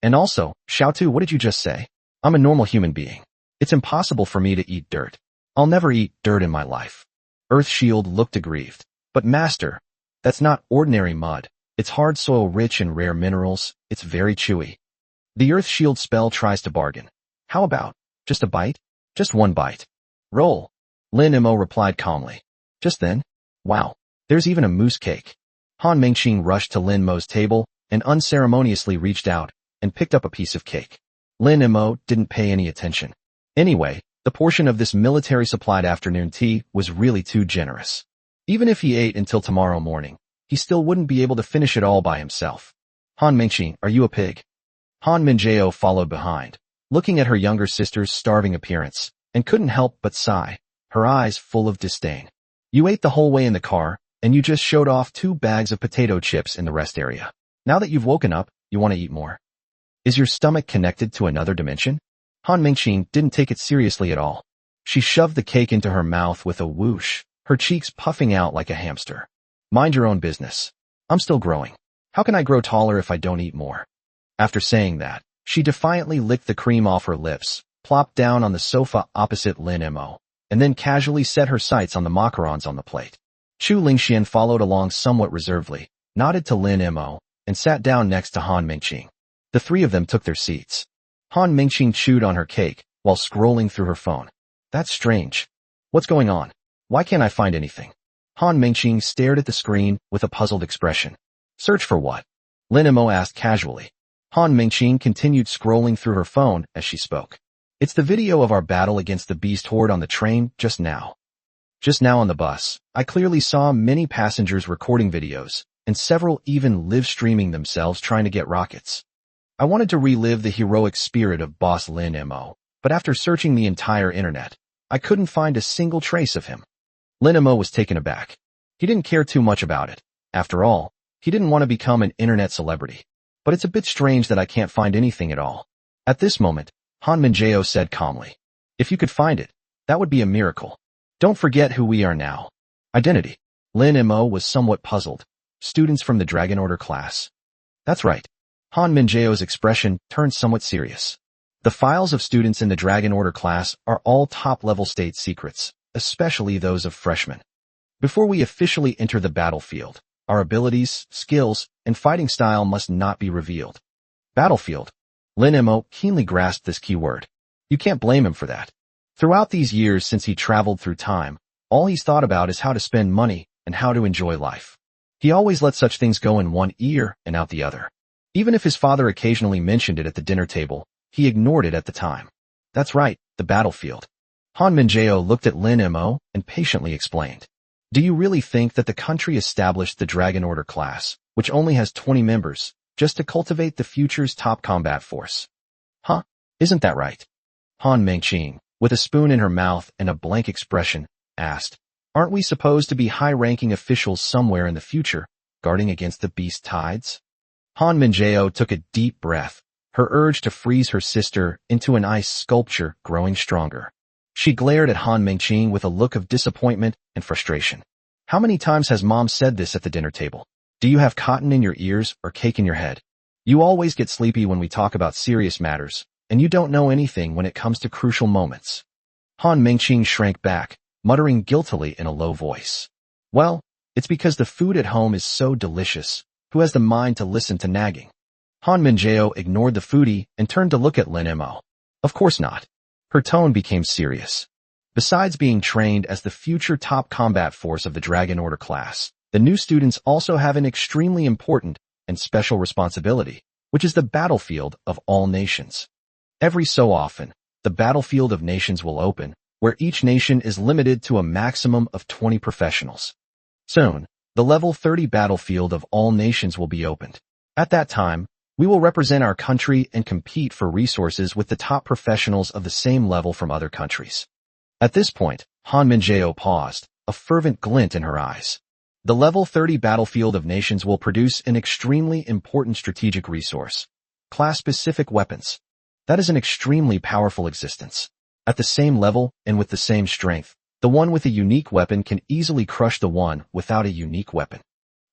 And also, Xiaotu, what did you just say? I'm a normal human being. It's impossible for me to eat dirt. I'll never eat dirt in my life. Earth Shield looked aggrieved. But master, that's not ordinary mud. It's hard soil rich in rare minerals. It's very chewy. The Earth Shield spell tries to bargain. How about just a bite? Just one bite. Roll. Lin Mo replied calmly. Just then, wow, there's even a moose cake. Han Mengqing rushed to Lin Mo's table and unceremoniously reached out and picked up a piece of cake. Lin Mo didn't pay any attention. Anyway, the portion of this military-supplied afternoon tea was really too generous. Even if he ate until tomorrow morning, he still wouldn't be able to finish it all by himself. Han Mengqing, are you a pig? Han Minjao followed behind, looking at her younger sister's starving appearance, and couldn't help but sigh, her eyes full of disdain. You ate the whole way in the car, and you just showed off 2 bags of potato chips in the rest area. Now that you've woken up, you want to eat more. Is your stomach connected to another dimension? Han Mengqing didn't take it seriously at all. She shoved the cake into her mouth with a whoosh, her cheeks puffing out like a hamster. Mind your own business. I'm still growing. How can I grow taller if I don't eat more? After saying that, she defiantly licked the cream off her lips, plopped down on the sofa opposite Lin Mo, and then casually set her sights on the macarons on the plate. Chu Lingxian followed along somewhat reservedly, nodded to Lin Mo, and sat down next to Han Mingqing. The three of them took their seats. Han Mingqing chewed on her cake while scrolling through her phone. That's strange. What's going on? Why can't I find anything? Han Mingqing stared at the screen with a puzzled expression. Search for what? Lin Mo asked casually. Han Mingqing continued scrolling through her phone as she spoke. It's the video of our battle against the beast horde on the train just now. Just now on the bus, I clearly saw many passengers recording videos, and several even live streaming themselves trying to get rockets. I wanted to relive the heroic spirit of Boss Lin Mo, but after searching the entire internet, I couldn't find a single trace of him. Lin Mo was taken aback. He didn't care too much about it. After all, he didn't want to become an internet celebrity. But it's a bit strange that I can't find anything at all. At this moment, Han Minjao said calmly, if you could find it, that would be a miracle. Don't forget who we are now. Identity. Lin Mo was somewhat puzzled. Students from the Dragon Order class. That's right. Han Minjao's expression turned somewhat serious. The files of students in the Dragon Order class are all top-level state secrets, especially those of freshmen. Before we officially enter the battlefield, our abilities, skills, and fighting style must not be revealed. Battlefield. Lin Mo keenly grasped this key word. You can't blame him for that. Throughout these years since he traveled through time, all he's thought about is how to spend money and how to enjoy life. He always let such things go in one ear and out the other. Even if his father occasionally mentioned it at the dinner table, he ignored it at the time. That's right, the battlefield. Han Minjao looked at Lin Mo and patiently explained. Do you really think that the country established the Dragon Order class, which only has 20 members, just to cultivate the future's top combat force? Huh? Isn't that right? Han Mingqing, with a spoon in her mouth and a blank expression, asked, aren't we supposed to be high-ranking officials somewhere in the future, guarding against the beast tides? Han Minjao took a deep breath, her urge to freeze her sister into an ice sculpture growing stronger. She glared at Han Mingqing with a look of disappointment and frustration. How many times has Mom said this at the dinner table? Do you have cotton in your ears or cake in your head? You always get sleepy when we talk about serious matters, and you don't know anything when it comes to crucial moments. Han Mingqing shrank back, muttering guiltily in a low voice. Well, it's because the food at home is so delicious. Who has the mind to listen to nagging? Han Minjao ignored the foodie and turned to look at Lin Mo. Of course not. Her tone became serious. Besides being trained as the future top combat force of the Dragon Order class, the new students also have an extremely important and special responsibility, which is the battlefield of all nations. Every so often, the battlefield of nations will open, where each nation is limited to a maximum of 20 professionals. Soon, the level 30 battlefield of all nations will be opened. At that time, we will represent our country and compete for resources with the top professionals of the same level from other countries. At this point, Han Minjao paused, a fervent glint in her eyes. The level 30 battlefield of nations will produce an extremely important strategic resource. Class-specific weapons. That is an extremely powerful existence. At the same level and with the same strength, the one with a unique weapon can easily crush the one without a unique weapon.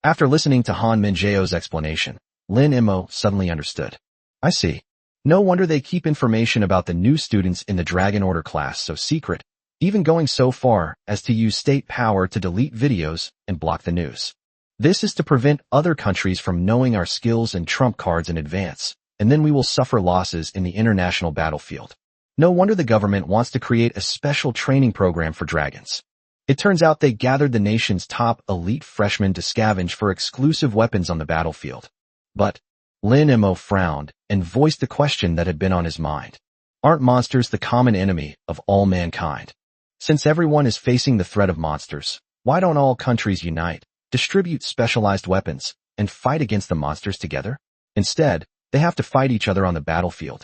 After listening to Han Minjao's explanation, Lin Mo suddenly understood. I see. No wonder they keep information about the new students in the Dragon Order class so secret, even going so far as to use state power to delete videos and block the news. This is to prevent other countries from knowing our skills and trump cards in advance, and then we will suffer losses in the international battlefield. No wonder the government wants to create a special training program for dragons. It turns out they gathered the nation's top elite freshmen to scavenge for exclusive weapons on the battlefield. But Lin Mo frowned and voiced the question that had been on his mind. Aren't monsters the common enemy of all mankind? Since everyone is facing the threat of monsters, why don't all countries unite, distribute specialized weapons, and fight against the monsters together? Instead, they have to fight each other on the battlefield.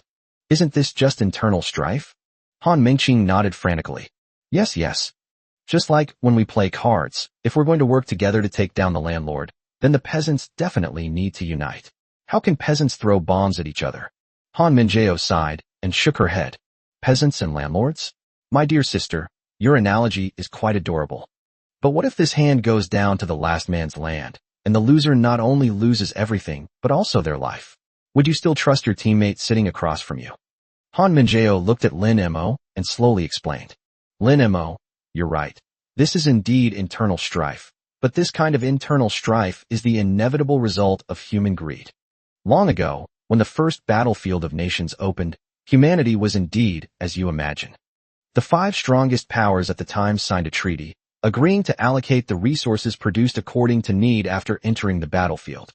Isn't this just internal strife? Han Mingqing nodded frantically. Yes. Just like when we play cards, if we're going to work together to take down the landlord, then the peasants definitely need to unite. How can peasants throw bombs at each other? Han Minjao sighed and shook her head. Peasants and landlords? My dear sister, your analogy is quite adorable. But what if this hand goes down to the last man's land, and the loser not only loses everything, but also their life? Would you still trust your teammate sitting across from you? Han Minjao looked at Lin Mo and slowly explained. Lin Mo, you're right. This is indeed internal strife. But this kind of internal strife is the inevitable result of human greed. Long ago, when the first battlefield of nations opened, humanity was indeed as you imagine. The five strongest powers at the time signed a treaty, agreeing to allocate the resources produced according to need after entering the battlefield.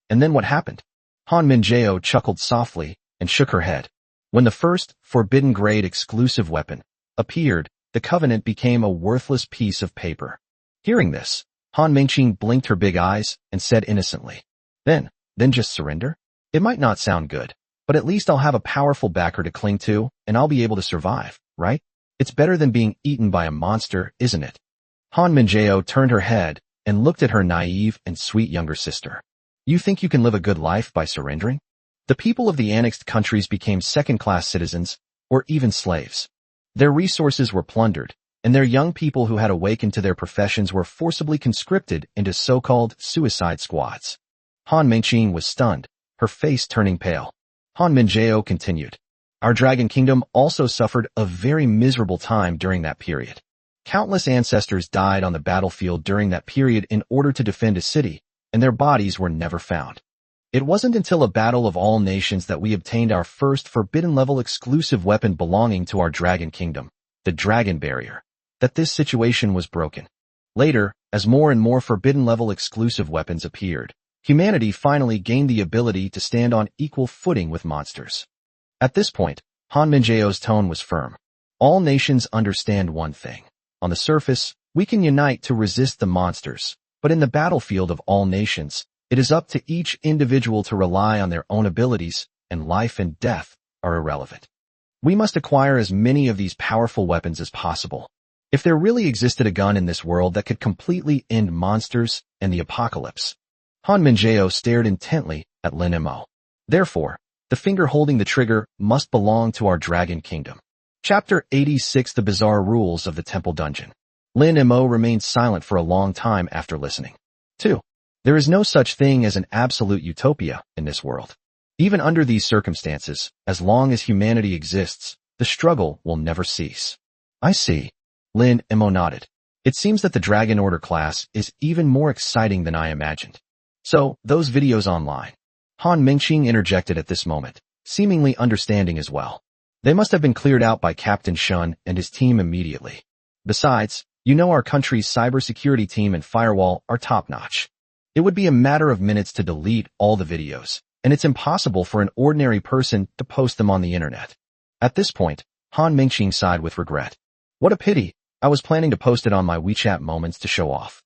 And then what happened? Han Minjao chuckled softly and shook her head. When the first, forbidden-grade exclusive weapon appeared, the Covenant became a worthless piece of paper. Hearing this, Han Mingqing blinked her big eyes and said innocently, Then just surrender? It might not sound good, but at least I'll have a powerful backer to cling to, and I'll be able to survive, right? It's better than being eaten by a monster, isn't it? Han Minjao turned her head and looked at her naive and sweet younger sister. You think you can live a good life by surrendering? The people of the annexed countries became second-class citizens, or even slaves. Their resources were plundered, and their young people who had awakened to their professions were forcibly conscripted into so-called suicide squads. Han Mingqing was stunned, her face turning pale. Han Minjao continued. Our Dragon Kingdom also suffered a very miserable time during that period. Countless ancestors died on the battlefield during that period in order to defend a city, and their bodies were never found. It wasn't until a battle of all nations that we obtained our first forbidden-level exclusive weapon belonging to our Dragon Kingdom, the Dragon Barrier, that this situation was broken. Later, as more and more forbidden-level exclusive weapons appeared, humanity finally gained the ability to stand on equal footing with monsters. At this point, Han Minjao's tone was firm. All nations understand one thing. On the surface, we can unite to resist the monsters, but in the battlefield of all nations, it is up to each individual to rely on their own abilities, and life and death are irrelevant. We must acquire as many of these powerful weapons as possible. If there really existed a gun in this world that could completely end monsters and the apocalypse. Han Minjao stared intently at Lin Mo. Therefore, the finger holding the trigger must belong to our Dragon Kingdom. Chapter 86: The Bizarre Rules of the Temple Dungeon. Lin Mo remained silent for a long time after listening. 2. There is no such thing as an absolute utopia in this world. Even under these circumstances, as long as humanity exists, the struggle will never cease. I see. Lin Mo nodded. It seems that the Dragon Order class is even more exciting than I imagined. So, those videos online. Han Mingqing interjected at this moment, seemingly understanding as well. They must have been cleared out by Captain Shun and his team immediately. Besides, you know our country's cybersecurity team and firewall are top-notch. It would be a matter of minutes to delete all the videos, and it's impossible for an ordinary person to post them on the internet. At this point, Han Mingqing sighed with regret. What a pity, I was planning to post it on my WeChat moments to show off.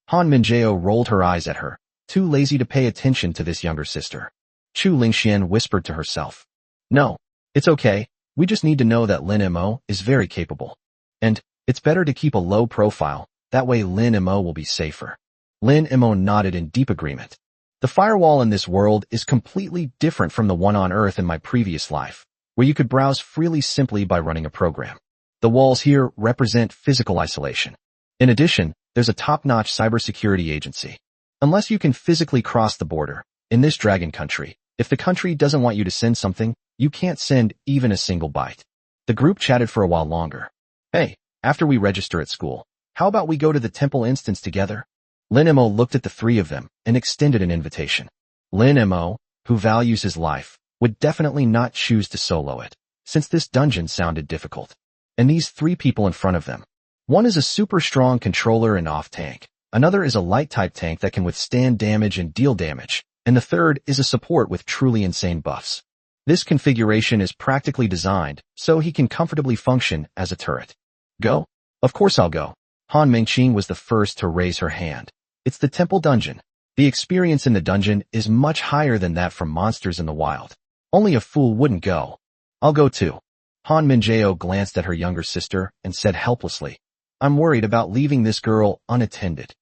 Han Minjao rolled her eyes at her, too lazy to pay attention to this younger sister. Chu Lingxian whispered to herself. No, it's okay, we just need to know that Lin Mo is very capable. And, it's better to keep a low profile, that way Lin Mo will be safer. Lin Mo nodded in deep agreement. The firewall in this world is completely different from the one on Earth in my previous life, where you could browse freely simply by running a program. The walls here represent physical isolation. In addition, there's a top-notch cybersecurity agency. Unless you can physically cross the border, in this dragon country, if the country doesn't want you to send something, you can't send even a single byte. The group chatted for a while longer. Hey, after we register at school, how about we go to the temple instance together? Lin Mo looked at the three of them and extended an invitation. Lin Mo, who values his life, would definitely not choose to solo it, since this dungeon sounded difficult. And these three people in front of them. One is a super strong controller and off-tank, another is a light-type tank that can withstand damage and deal damage, and the third is a support with truly insane buffs. This configuration is practically designed so he can comfortably function as a turret. Go? Of course I'll go. Han Mingqing was the first to raise her hand. It's the temple dungeon. The experience in the dungeon is much higher than that from monsters in the wild. Only a fool wouldn't go. I'll go too. Han Minjao glanced at her younger sister and said helplessly, I'm worried about leaving this girl unattended.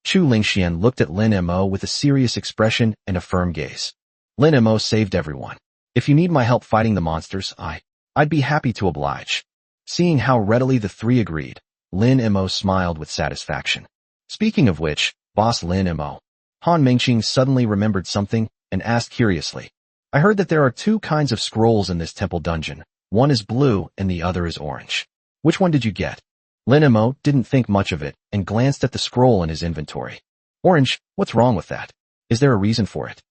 Chu Lingxian looked at Lin Mo with a serious expression and a firm gaze. Lin Mo saved everyone. If you need my help fighting the monsters, I'd be happy to oblige. Seeing how readily the three agreed, Lin Mo smiled with satisfaction. Speaking of which, Boss Lin Mo. Han Mingqing suddenly remembered something and asked curiously. I heard that there are two kinds of scrolls in this temple dungeon. One is blue and the other is orange. Which one did you get? Lin Mo didn't think much of it and glanced at the scroll in his inventory. Orange, what's wrong with that? Is there a reason for it?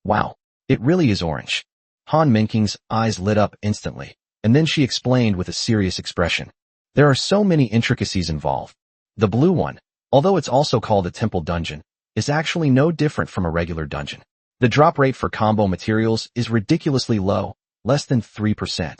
Wow, it really is orange. Han Mingqing's eyes lit up instantly, and then she explained with a serious expression. There are so many intricacies involved. The blue one, although it's also called a temple dungeon, is actually no different from a regular dungeon. The drop rate for combo materials is ridiculously low, less than 3%.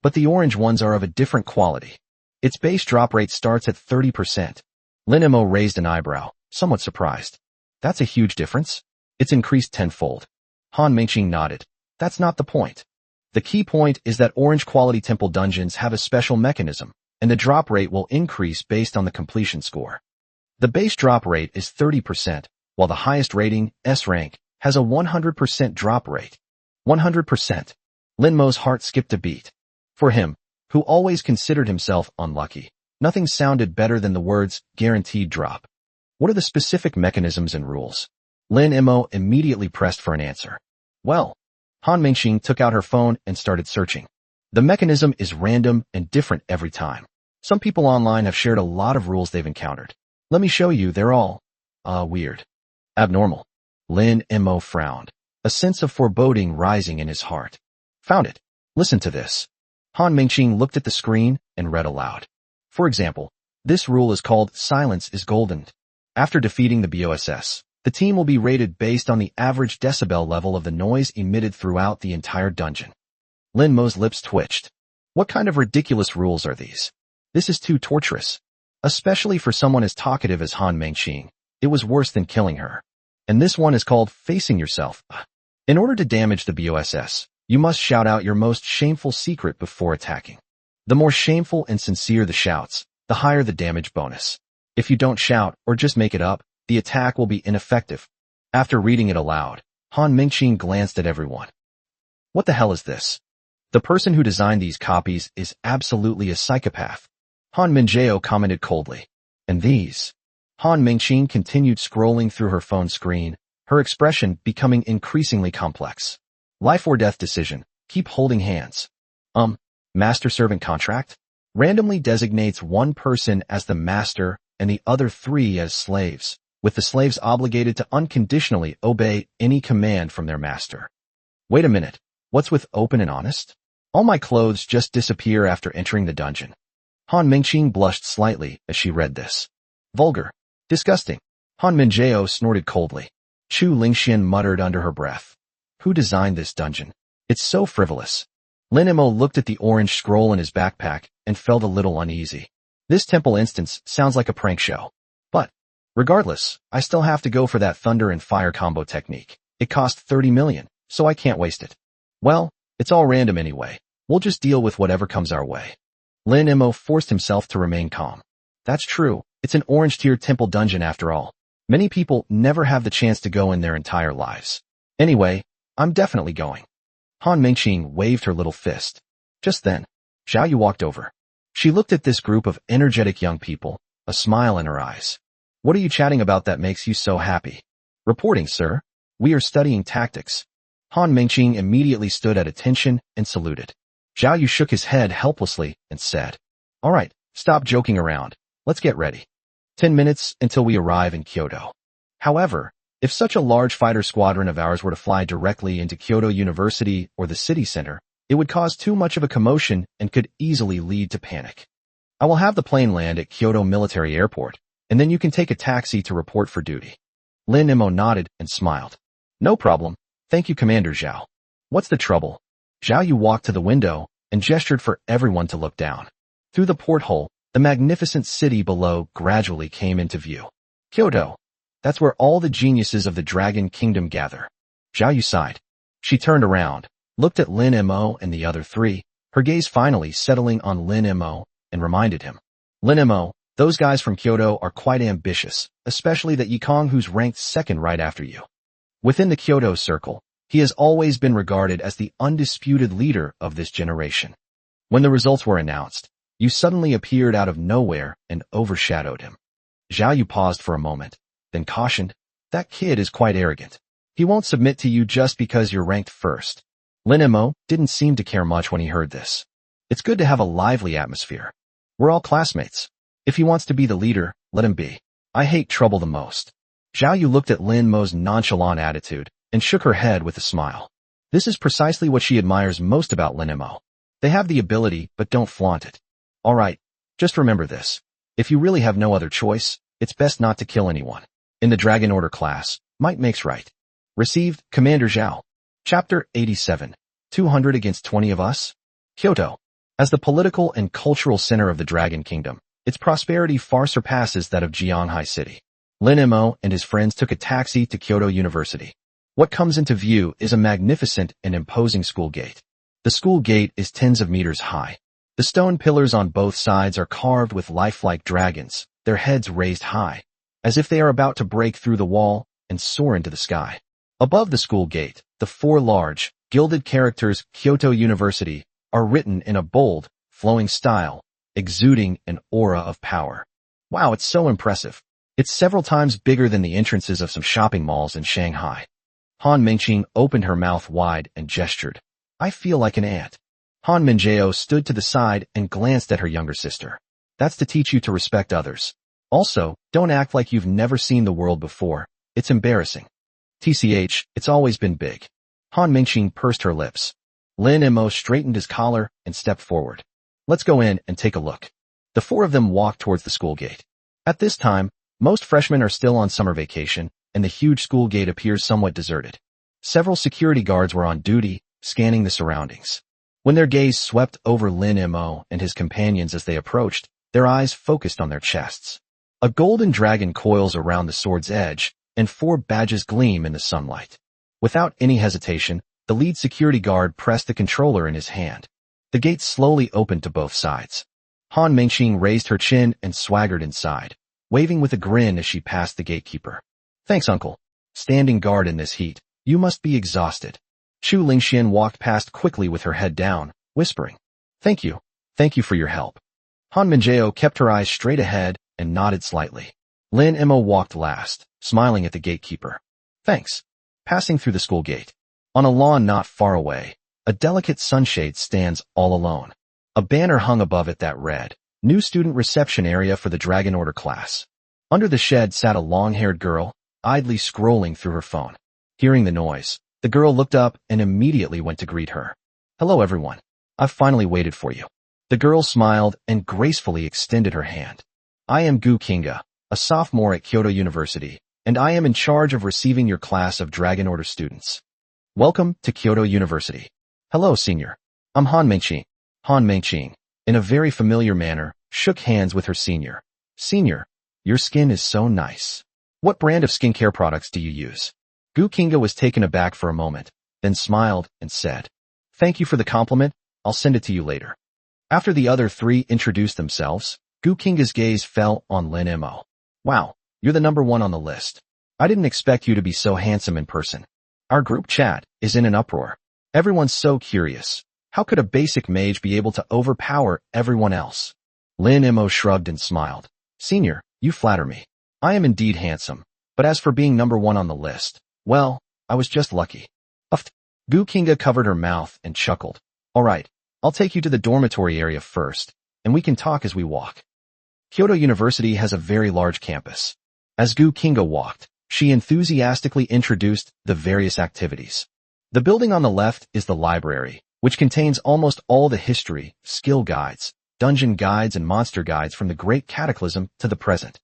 But the orange ones are of a different quality. Its base drop rate starts at 30%. Lin Mo raised an eyebrow, somewhat surprised. That's a huge difference. It's increased tenfold. Han Mingqing nodded. That's not the point. The key point is that orange quality temple dungeons have a special mechanism, and the drop rate will increase based on the completion score. The base drop rate is 30%, while the highest rating, S rank, has a 100% drop rate. 100%. Lin Mo's heart skipped a beat. For him, who always considered himself unlucky, nothing sounded better than the words guaranteed drop. What are the specific mechanisms and rules? Lin Mo immediately pressed for an answer. Well, Han Mingqing took out her phone and started searching. The mechanism is random and different every time. Some people online have shared a lot of rules they've encountered. Let me show you, they're all, weird. Abnormal. Lin Mo frowned, a sense of foreboding rising in his heart. Found it. Listen to this. Han Mingqing looked at the screen and read aloud. For example, this rule is called Silence is Golden. After defeating the BOSS, the team will be rated based on the average decibel level of the noise emitted throughout the entire dungeon. Lin Mo's lips twitched. What kind of ridiculous rules are these? This is too torturous. Especially for someone as talkative as Han Mingqing, it was worse than killing her. And this one is called Facing Yourself. In order to damage the BOSS, you must shout out your most shameful secret before attacking. The more shameful and sincere the shouts, the higher the damage bonus. If you don't shout or just make it up, the attack will be ineffective. After reading it aloud, Han Mingqing glanced at everyone. What the hell is this? The person who designed these copies is absolutely a psychopath. Han Mingjao commented coldly. And these? Han Mingqing continued scrolling through her phone screen, her expression becoming increasingly complex. Life or death decision. Keep holding hands. Master-servant contract? Randomly designates one person as the master and the other 3 as slaves, with the slaves obligated to unconditionally obey any command from their master. Wait a minute. What's with open and honest? All my clothes just disappear after entering the dungeon. Han Mingqing blushed slightly as she read this. Vulgar. Disgusting. Han Mingjao snorted coldly. Chu Lingxian muttered under her breath. Who designed this dungeon? It's so frivolous. Lin Mo looked at the orange scroll in his backpack and felt a little uneasy. This temple instance sounds like a prank show. But, regardless, I still have to go for that thunder and fire combo technique. It cost 30 million, so I can't waste it. Well, it's all random anyway. We'll just deal with whatever comes our way. Lin Mo forced himself to remain calm. That's true. It's an orange-tier temple dungeon after all. Many people never have the chance to go in their entire lives. Anyway, I'm definitely going. Han Mingqing waved her little fist. Just then, Zhao Yu walked over. She looked at this group of energetic young people, a smile in her eyes. What are you chatting about that makes you so happy? Reporting, sir. We are studying tactics. Han Mingqing immediately stood at attention and saluted. Zhao Yu shook his head helplessly and said, All right, stop joking around. Let's get ready. 10 minutes until we arrive in Kyoto. However, if such a large fighter squadron of ours were to fly directly into Kyoto University or the city center, it would cause too much of a commotion and could easily lead to panic. I will have the plane land at Kyoto Military Airport, and then you can take a taxi to report for duty. Lin Mo nodded and smiled. No problem. Thank you, Commander Zhao. What's the trouble? Zhao Yu walked to the window and gestured for everyone to look down. Through the porthole, the magnificent city below gradually came into view. Kyoto. That's where all the geniuses of the Dragon Kingdom gather. Zhao Yu sighed. She turned around, looked at Lin Mo and the other 3, her gaze finally settling on Lin Mo, and reminded him. Lin Mo, those guys from Kyoto are quite ambitious, especially that Yikong who's ranked 2nd right after you. Within the Kyoto circle, he has always been regarded as the undisputed leader of this generation. When the results were announced, you suddenly appeared out of nowhere and overshadowed him. Zhao Yu paused for a moment, then cautioned, that kid is quite arrogant. He won't submit to you just because you're ranked 1st. Lin Mo didn't seem to care much when he heard this. It's good to have a lively atmosphere. We're all classmates. If he wants to be the leader, let him be. I hate trouble the most. Zhao Yu looked at Lin Mo's nonchalant attitude and shook her head with a smile. This is precisely what she admires most about Lin Mo. They have the ability, but don't flaunt it. Alright, just remember this. If you really have no other choice, it's best not to kill anyone. In the Dragon Order class, might makes right. Received, Commander Zhao. Chapter 87. 200 against 20 of us? Kyoto. As the political and cultural center of the Dragon Kingdom, its prosperity far surpasses that of Jianhai City. Lin Mo and his friends took a taxi to Kyoto University. What comes into view is a magnificent and imposing school gate. The school gate is tens of meters high. The stone pillars on both sides are carved with lifelike dragons, their heads raised high, as if they are about to break through the wall and soar into the sky. Above the school gate, the four large, gilded characters Kyoto University are written in a bold, flowing style, exuding an aura of power. Wow, it's so impressive. It's several times bigger than the entrances of some shopping malls in Shanghai. Han Mingqing opened her mouth wide and gestured. I feel like an ant. Han Minjao stood to the side and glanced at her younger sister. That's to teach you to respect others. Also, don't act like you've never seen the world before. It's embarrassing. TCH, it's always been big. Han Mingqing pursed her lips. Lin Mo straightened his collar and stepped forward. Let's go in and take a look. The four of them walked towards the school gate. At this time, most freshmen are still on summer vacation, and the huge school gate appears somewhat deserted. Several security guards were on duty, scanning the surroundings. When their gaze swept over Lin Mo and his companions as they approached, their eyes focused on their chests. A golden dragon coils around the sword's edge, and 4 badges gleam in the sunlight. Without any hesitation, the lead security guard pressed the controller in his hand. The gate slowly opened to both sides. Han Mingqing raised her chin and swaggered inside, waving with a grin as she passed the gatekeeper. Thanks, uncle. Standing guard in this heat, you must be exhausted. Chu Lingxian walked past quickly with her head down, whispering. Thank you for your help. Han Minjao kept her eyes straight ahead and nodded slightly. Lin Mo walked last, smiling at the gatekeeper. Thanks. Passing through the school gate. On a lawn not far away, a delicate sunshade stands all alone. A banner hung above it that read, New Student Reception Area for the Dragon Order Class. Under the shed sat a long-haired girl, idly scrolling through her phone. Hearing the noise, the girl looked up and immediately went to greet her. Hello everyone. I've finally waited for you. The girl smiled and gracefully extended her hand. I am Gu Kinga, a sophomore at Kyoto University, and I am in charge of receiving your class of Dragon Order students. Welcome to Kyoto University. Hello, senior. I'm Han Mingqing. Han Mingqing, in a very familiar manner, shook hands with her senior. Senior, your skin is so nice. What brand of skincare products do you use? Gu Kinga was taken aback for a moment, then smiled and said, Thank you for the compliment, I'll send it to you later. After the other 3 introduced themselves, Gu Kinga's gaze fell on Lin Mo. Wow, you're the number 1 on the list. I didn't expect you to be so handsome in person. Our group chat is in an uproar. Everyone's so curious. How could a basic mage be able to overpower everyone else? Lin Mo shrugged and smiled. Senior, you flatter me. I am indeed handsome, but as for being number 1 on the list, well, I was just lucky. Uffed. Gu Kinga covered her mouth and chuckled. Alright, I'll take you to the dormitory area first, and we can talk as we walk. Kyoto University has a very large campus. As Gu Kinga walked, she enthusiastically introduced the various activities. The building on the left is the library, which contains almost all the history, skill guides, dungeon guides and monster guides from the Great Cataclysm to the present.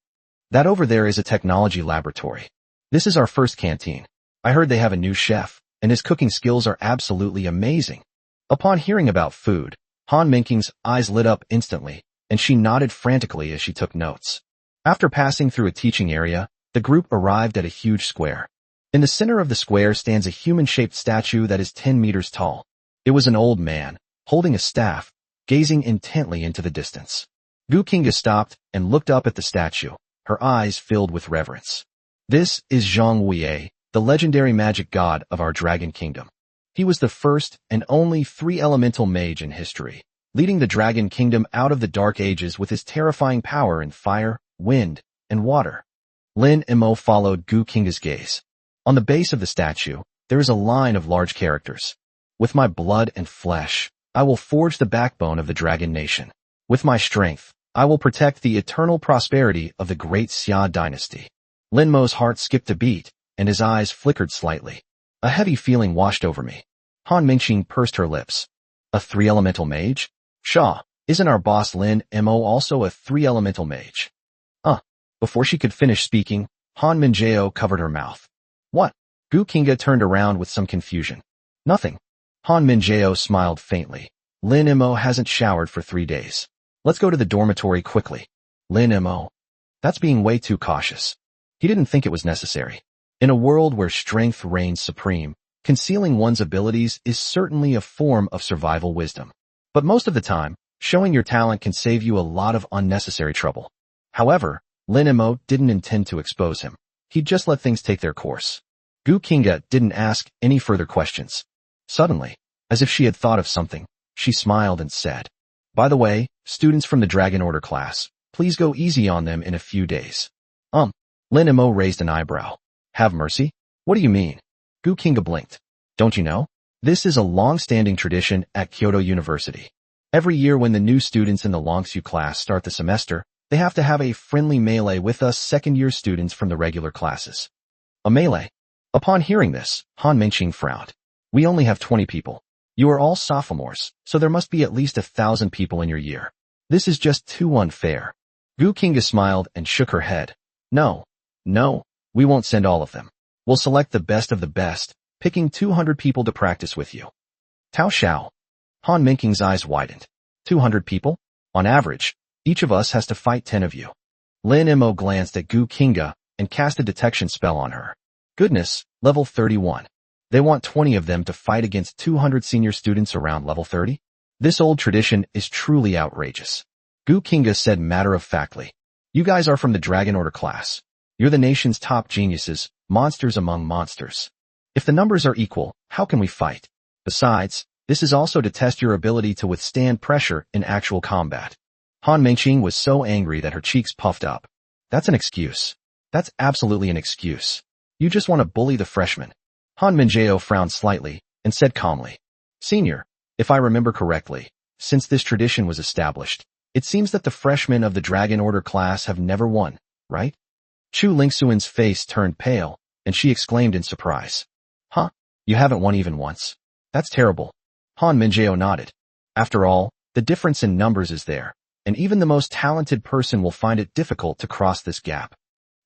That over there is a technology laboratory. This is our first canteen. I heard they have a new chef, and his cooking skills are absolutely amazing. Upon hearing about food, Han Mingqing's eyes lit up instantly, and she nodded frantically as she took notes. After passing through a teaching area, the group arrived at a huge square. In the center of the square stands a human-shaped statue that is 10 meters tall. It was an old man, holding a staff, gazing intently into the distance. Gu Kinga stopped and looked up at the statue, her eyes filled with reverence. This is Zhang Wuye, the legendary magic god of our Dragon Kingdom. He was the first and only 3-elemental mage in history, leading the Dragon Kingdom out of the Dark Ages with his terrifying power in fire, wind, and water. Lin Mo followed Gu Kinga's gaze. On the base of the statue, there is a line of large characters. With my blood and flesh, I will forge the backbone of the Dragon Nation. With my strength, I will protect the eternal prosperity of the great Xia dynasty. Lin Mo's heart skipped a beat, and his eyes flickered slightly. A heavy feeling washed over me. Han Mingqing pursed her lips. A three-elemental mage? Shaw, isn't our boss Lin Mo also a three-elemental mage? Before she could finish speaking, Han Minjao covered her mouth. What? Gu Qingge turned around with some confusion. Nothing. Han Minjao smiled faintly. Lin Mo hasn't showered for 3 days. Let's go to the dormitory quickly. Lin Mo. That's being way too cautious. He didn't think it was necessary. In a world where strength reigns supreme, concealing one's abilities is certainly a form of survival wisdom. But most of the time, showing your talent can save you a lot of unnecessary trouble. However, Lin Mo didn't intend to expose him. He'd just let things take their course. Gu Qingge didn't ask any further questions. Suddenly, as if she had thought of something, she smiled and said, By the way, students from the Dragon Order class, please go easy on them in a few days. Lin Mo raised an eyebrow. Have mercy? What do you mean? Gu Qingge blinked. Don't you know? This is a long-standing tradition at Kyoto University. Every year when the new students in the Longxu class start the semester, they have to have a friendly melee with us second-year students from the regular classes. A melee? Upon hearing this, Han Mingqing frowned. We only have 20 people. You are all sophomores, so there must be at least 1,000 people in your year. This is just too unfair. Gu Qingge smiled and shook her head. No, we won't send all of them. We'll select the best of the best, picking 200 people to practice with you. Tao Xiao. Han Mingqing's eyes widened. 200 people? On average, each of us has to fight 10 of you. Lin Mo glanced at Gu Qingge and cast a detection spell on her. Goodness, level 31. They want 20 of them to fight against 200 senior students around level 30? This old tradition is truly outrageous. Gu Qingge said matter-of-factly. You guys are from the Dragon Order class. You're the nation's top geniuses, monsters among monsters. If the numbers are equal, how can we fight? Besides, this is also to test your ability to withstand pressure in actual combat. Han Mingqing was so angry that her cheeks puffed up. That's an excuse. That's absolutely an excuse. You just want to bully the freshmen. Han Minjao frowned slightly and said calmly, Senior, if I remember correctly, since this tradition was established, it seems that the freshmen of the Dragon Order class have never won, right? Chu Lingxuan's face turned pale, and she exclaimed in surprise. Huh? You haven't won even once? That's terrible. Han Minjao nodded. After all, the difference in numbers is there, and even the most talented person will find it difficult to cross this gap.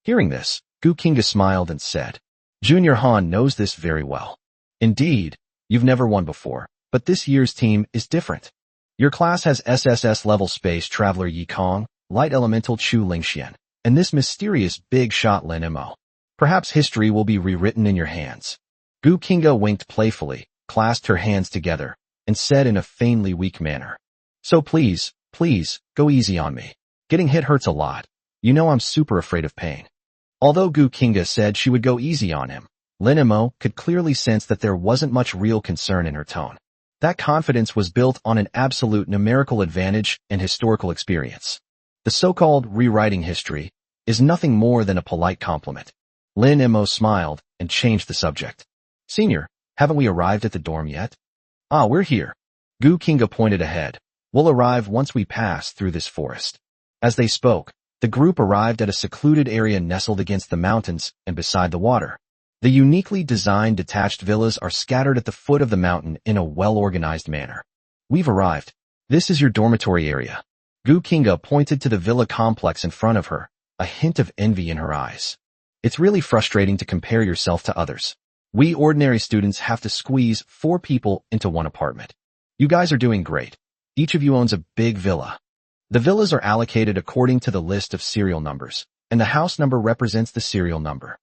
Hearing this, Gu Qingge smiled and said, Junior Han knows this very well. Indeed, you've never won before, but this year's team is different. Your class has SSS level space traveler Yi Kong, light elemental Chu Lingxian, and this mysterious big shot Lin Mo. Perhaps history will be rewritten in your hands. Gu Qingge winked playfully, clasped her hands together, and said in a faintly weak manner, So please, go easy on me. Getting hit hurts a lot. You know I'm super afraid of pain. Although Gu Qingge said she would go easy on him, Lin Mo could clearly sense that there wasn't much real concern in her tone. That confidence was built on an absolute numerical advantage and historical experience. The so-called rewriting history is nothing more than a polite compliment. Lin Mo smiled and changed the subject. Senior, haven't we arrived at the dorm yet? We're here. Gu Qingge pointed ahead. We'll arrive once we pass through this forest. As they spoke, the group arrived at a secluded area nestled against the mountains and beside the water. The uniquely designed detached villas are scattered at the foot of the mountain in a well-organized manner. We've arrived. This is your dormitory area. Gu Qingge pointed to the villa complex in front of her, a hint of envy in her eyes. It's really frustrating to compare yourself to others. We ordinary students have to squeeze 4 people into one apartment. You guys are doing great. Each of you owns a big villa. The villas are allocated according to the list of serial numbers, and the house number represents the serial number.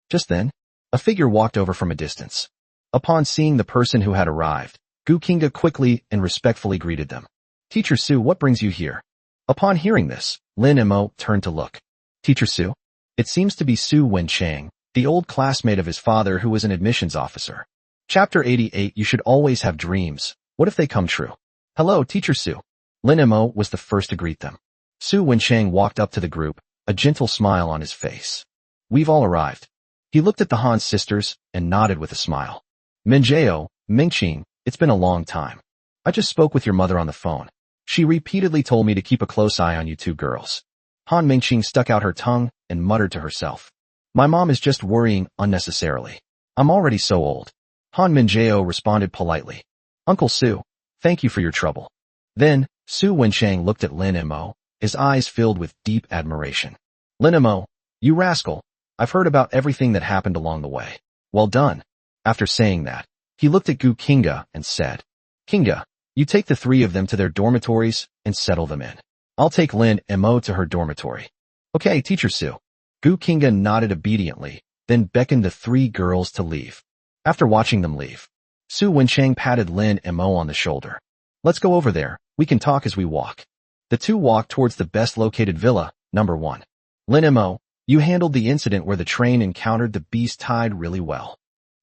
Just then, a figure walked over from a distance. Upon seeing the person who had arrived, Gu Qingge quickly and respectfully greeted them. Teacher Su, what brings you here? Upon hearing this, Lin Mo turned to look. Teacher Su? It seems to be Su Wenchang, the old classmate of his father who was an admissions officer. Chapter 88. You should always have dreams. What if they come true? Hello, Teacher Su. Lin Mo was the first to greet them. Su Wenchang walked up to the group, a gentle smile on his face. We've all arrived. He looked at the Han sisters and nodded with a smile. Minjao, Mingqing, it's been a long time. I just spoke with your mother on the phone. She repeatedly told me to keep a close eye on you two girls. Han Mingqing stuck out her tongue and muttered to herself. My mom is just worrying unnecessarily. I'm already so old. Han Minjiao responded politely. Uncle Su, thank you for your trouble. Then, Su Wensheng looked at Lin Mo, his eyes filled with deep admiration. Lin Mo, you rascal, I've heard about everything that happened along the way. Well done. After saying that, he looked at Gu Kinga and said, Kinga, you take the three of them to their dormitories and settle them in. I'll take Lin Mo to her dormitory. Okay, Teacher Su. Gu Kinga nodded obediently, then beckoned the three girls to leave. After watching them leave, Su Wensheng patted Lin Mo on the shoulder. Let's go over there, we can talk as we walk. The two walked towards the best located villa, number 1. Lin Mo, you handled the incident where the train encountered the beast tide really well.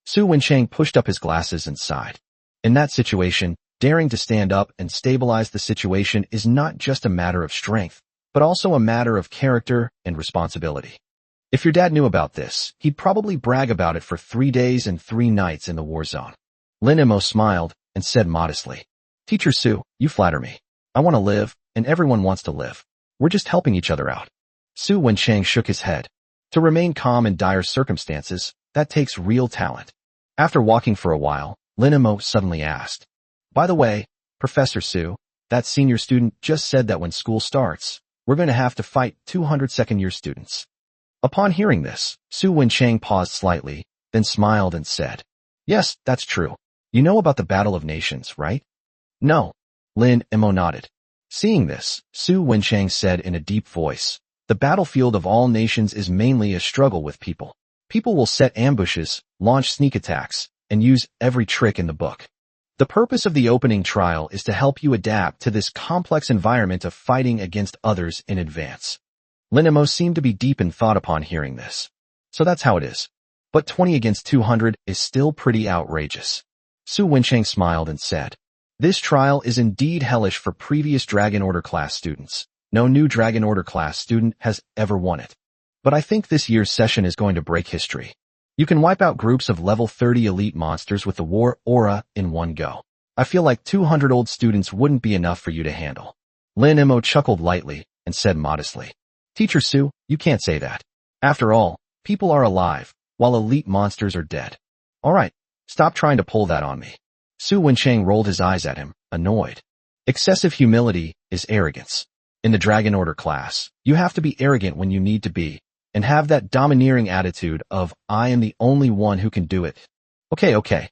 Su Wensheng pushed up his glasses and sighed. In that situation, daring to stand up and stabilize the situation is not just a matter of strength, but also a matter of character and responsibility. If your dad knew about this, he'd probably brag about it for 3 days and 3 nights in the war zone. Lin Mo smiled and said modestly, Teacher Su, you flatter me. I want to live, and everyone wants to live. We're just helping each other out. Su Wensheng shook his head. To remain calm in dire circumstances, that takes real talent. After walking for a while, Lin Mo suddenly asked, By the way, Professor Su, that senior student just said that when school starts, we're going to have to fight 200 second-year students. Upon hearing this, Su Wensheng paused slightly, then smiled and said, Yes, that's true. You know about the Battle of Nations, right? No. Lin Mo nodded. Seeing this, Su Wensheng said in a deep voice, The battlefield of all nations is mainly a struggle with people. People will set ambushes, launch sneak attacks, and use every trick in the book. The purpose of the opening trial is to help you adapt to this complex environment of fighting against others in advance. Lin Mo seemed to be deep in thought upon hearing this. So that's how it is. But 20 against 200 is still pretty outrageous. Su Wensheng smiled and said, This trial is indeed hellish for previous Dragon Order class students. No new Dragon Order class student has ever won it. But I think this year's session is going to break history. You can wipe out groups of level 30 elite monsters with the War Aura in one go. I feel like 200 old students wouldn't be enough for you to handle. Lin Mo chuckled lightly and said modestly, Teacher Su, you can't say that. After all, people are alive, while elite monsters are dead. Alright, stop trying to pull that on me. Su Wensheng rolled his eyes at him, annoyed. Excessive humility is arrogance. In the Dragon Order class, you have to be arrogant when you need to be, and have that domineering attitude of, I am the only one who can do it. Okay.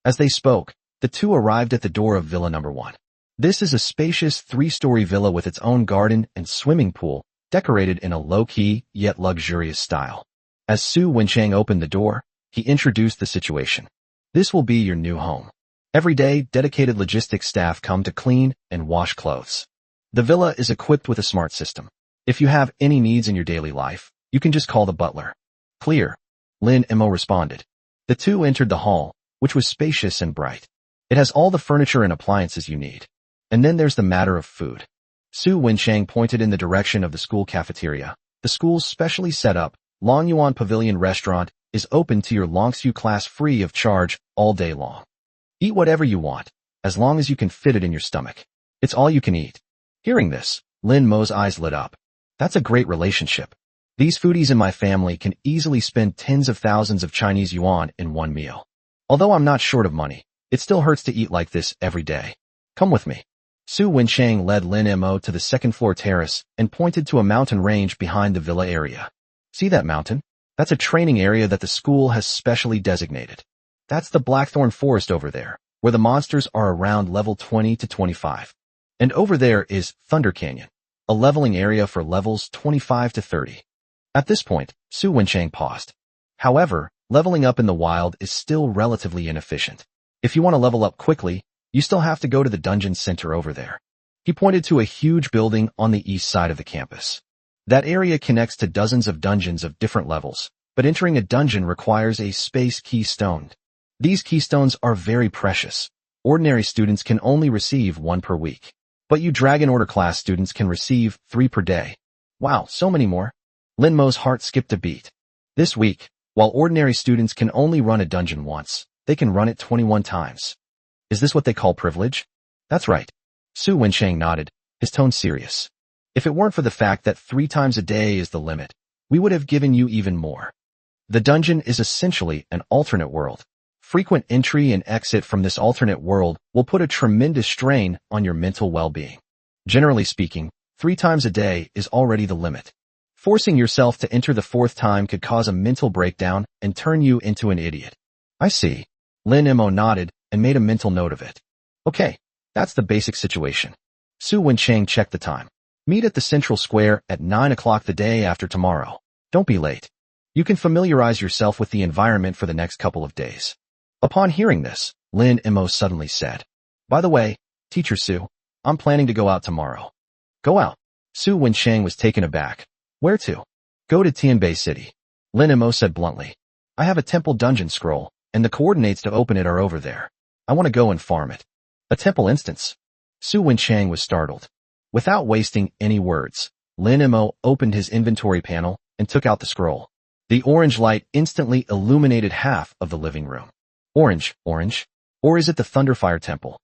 As they spoke, the two arrived at the door of Villa number 1. This is a spacious 3-story villa with its own garden and swimming pool, decorated in a low-key, yet luxurious style. As Su Wensheng opened the door, he introduced the situation. This will be your new home. Every day, dedicated logistics staff come to clean and wash clothes. The villa is equipped with a smart system. If you have any needs in your daily life, you can just call the butler. Clear. Lin Mo responded. The two entered the hall, which was spacious and bright. It has all the furniture and appliances you need. And then there's the matter of food. Su Wensheng pointed in the direction of the school cafeteria. The school's specially set up, Longyuan Pavilion restaurant is open to your Longsu class free of charge all day long. Eat whatever you want, as long as you can fit it in your stomach. It's all you can eat. Hearing this, Lin Mo's eyes lit up. That's a great relationship. These foodies in my family can easily spend tens of thousands of Chinese yuan in one meal. Although I'm not short of money, it still hurts to eat like this every day. Come with me. Su Wensheng led Lin Mo to the second-floor terrace and pointed to a mountain range behind the villa area. See that mountain? That's a training area that the school has specially designated. That's the Blackthorn Forest over there, where the monsters are around level 20 to 25. And over there is Thunder Canyon, a leveling area for levels 25 to 30. At this point, Su Wensheng paused. However, leveling up in the wild is still relatively inefficient. If you want to level up quickly, you still have to go to the dungeon center over there. He pointed to a huge building on the east side of the campus. That area connects to dozens of dungeons of different levels, but entering a dungeon requires a space keystone. These keystones are very precious. Ordinary students can only receive 1 per week. But you Dragon Order class students can receive 3 per day. Wow, so many more. Lin Mo's heart skipped a beat. This week, while ordinary students can only run a dungeon once, they can run it 21 times. Is this what they call privilege? That's right. Su Wensheng nodded, his tone serious. If it weren't for the fact that 3 times a day is the limit, we would have given you even more. The dungeon is essentially an alternate world. Frequent entry and exit from this alternate world will put a tremendous strain on your mental well-being. Generally speaking, 3 times a day is already the limit. Forcing yourself to enter the 4th time could cause a mental breakdown and turn you into an idiot. I see. Lin Mo nodded and made a mental note of it. Okay, that's the basic situation. Su Wencheng checked the time. Meet at the central square at 9 o'clock the day after tomorrow. Don't be late. You can familiarize yourself with the environment for the next couple of days. Upon hearing this, Lin Mo suddenly said, By the way, Teacher Su, I'm planning to go out tomorrow. Go out. Su Wencheng was taken aback. Where to? Go to Tianbei City. Lin Mo said bluntly. I have a temple dungeon scroll, and the coordinates to open it are over there. I want to go and farm it. A temple instance. Su Wencheng was startled. Without wasting any words, Lin Mo opened his inventory panel and took out the scroll. The orange light instantly illuminated half of the living room. Orange? Or is it the Thunderfire Temple?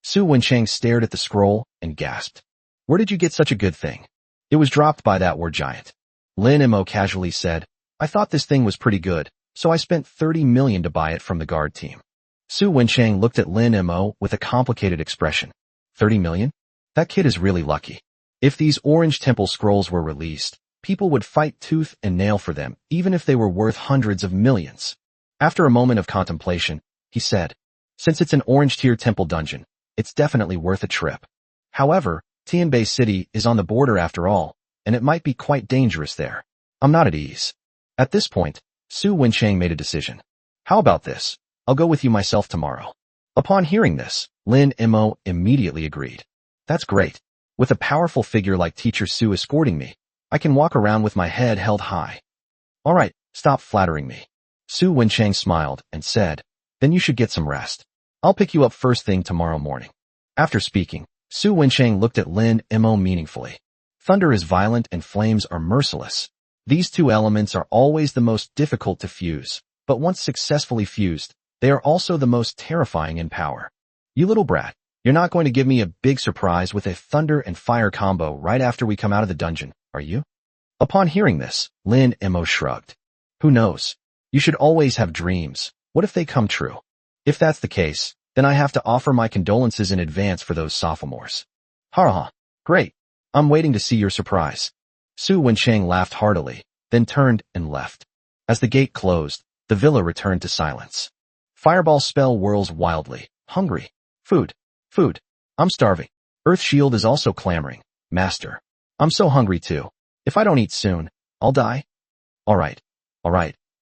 Su Wencheng stared at the scroll and gasped. Where did you get such a good thing? It was dropped by that war giant. Lin Mo casually said, I thought this thing was pretty good, so I spent 30 million to buy it from the guard team. Su Wencheng looked at Lin Mo with a complicated expression. 30 million? That kid is really lucky. If these orange temple scrolls were released, people would fight tooth and nail for them, even if they were worth hundreds of millions. After a moment of contemplation, he said, Since it's an orange-tier temple dungeon, it's definitely worth a trip. However, Tianbei City is on the border after all, and it might be quite dangerous there. I'm not at ease. At this point, Su Wencheng made a decision. How about this? I'll go with you myself tomorrow. Upon hearing this, Lin Mo immediately agreed. That's great. With a powerful figure like Teacher Su escorting me, I can walk around with my head held high. All right, stop flattering me. Su Wencheng smiled and said, Then you should get some rest. I'll pick you up first thing tomorrow morning. After speaking, Su Wencheng looked at Lin Mo meaningfully. Thunder is violent and flames are merciless. These two elements are always the most difficult to fuse, but once successfully fused, they are also the most terrifying in power. You little brat, you're not going to give me a big surprise with a thunder and fire combo right after we come out of the dungeon, are you? Upon hearing this, Lin Mo shrugged. Who knows? You should always have dreams. What if they come true? If that's the case, then I have to offer my condolences in advance for those sophomores. Ha. Great. I'm waiting to see your surprise. Su Wencheng laughed heartily, then turned and left. As the gate closed, the villa returned to silence. Fireball spell whirls wildly. Hungry. Food. I'm starving. Earth Shield is also clamoring. Master. I'm so hungry too. If I don't eat soon, I'll die. All right.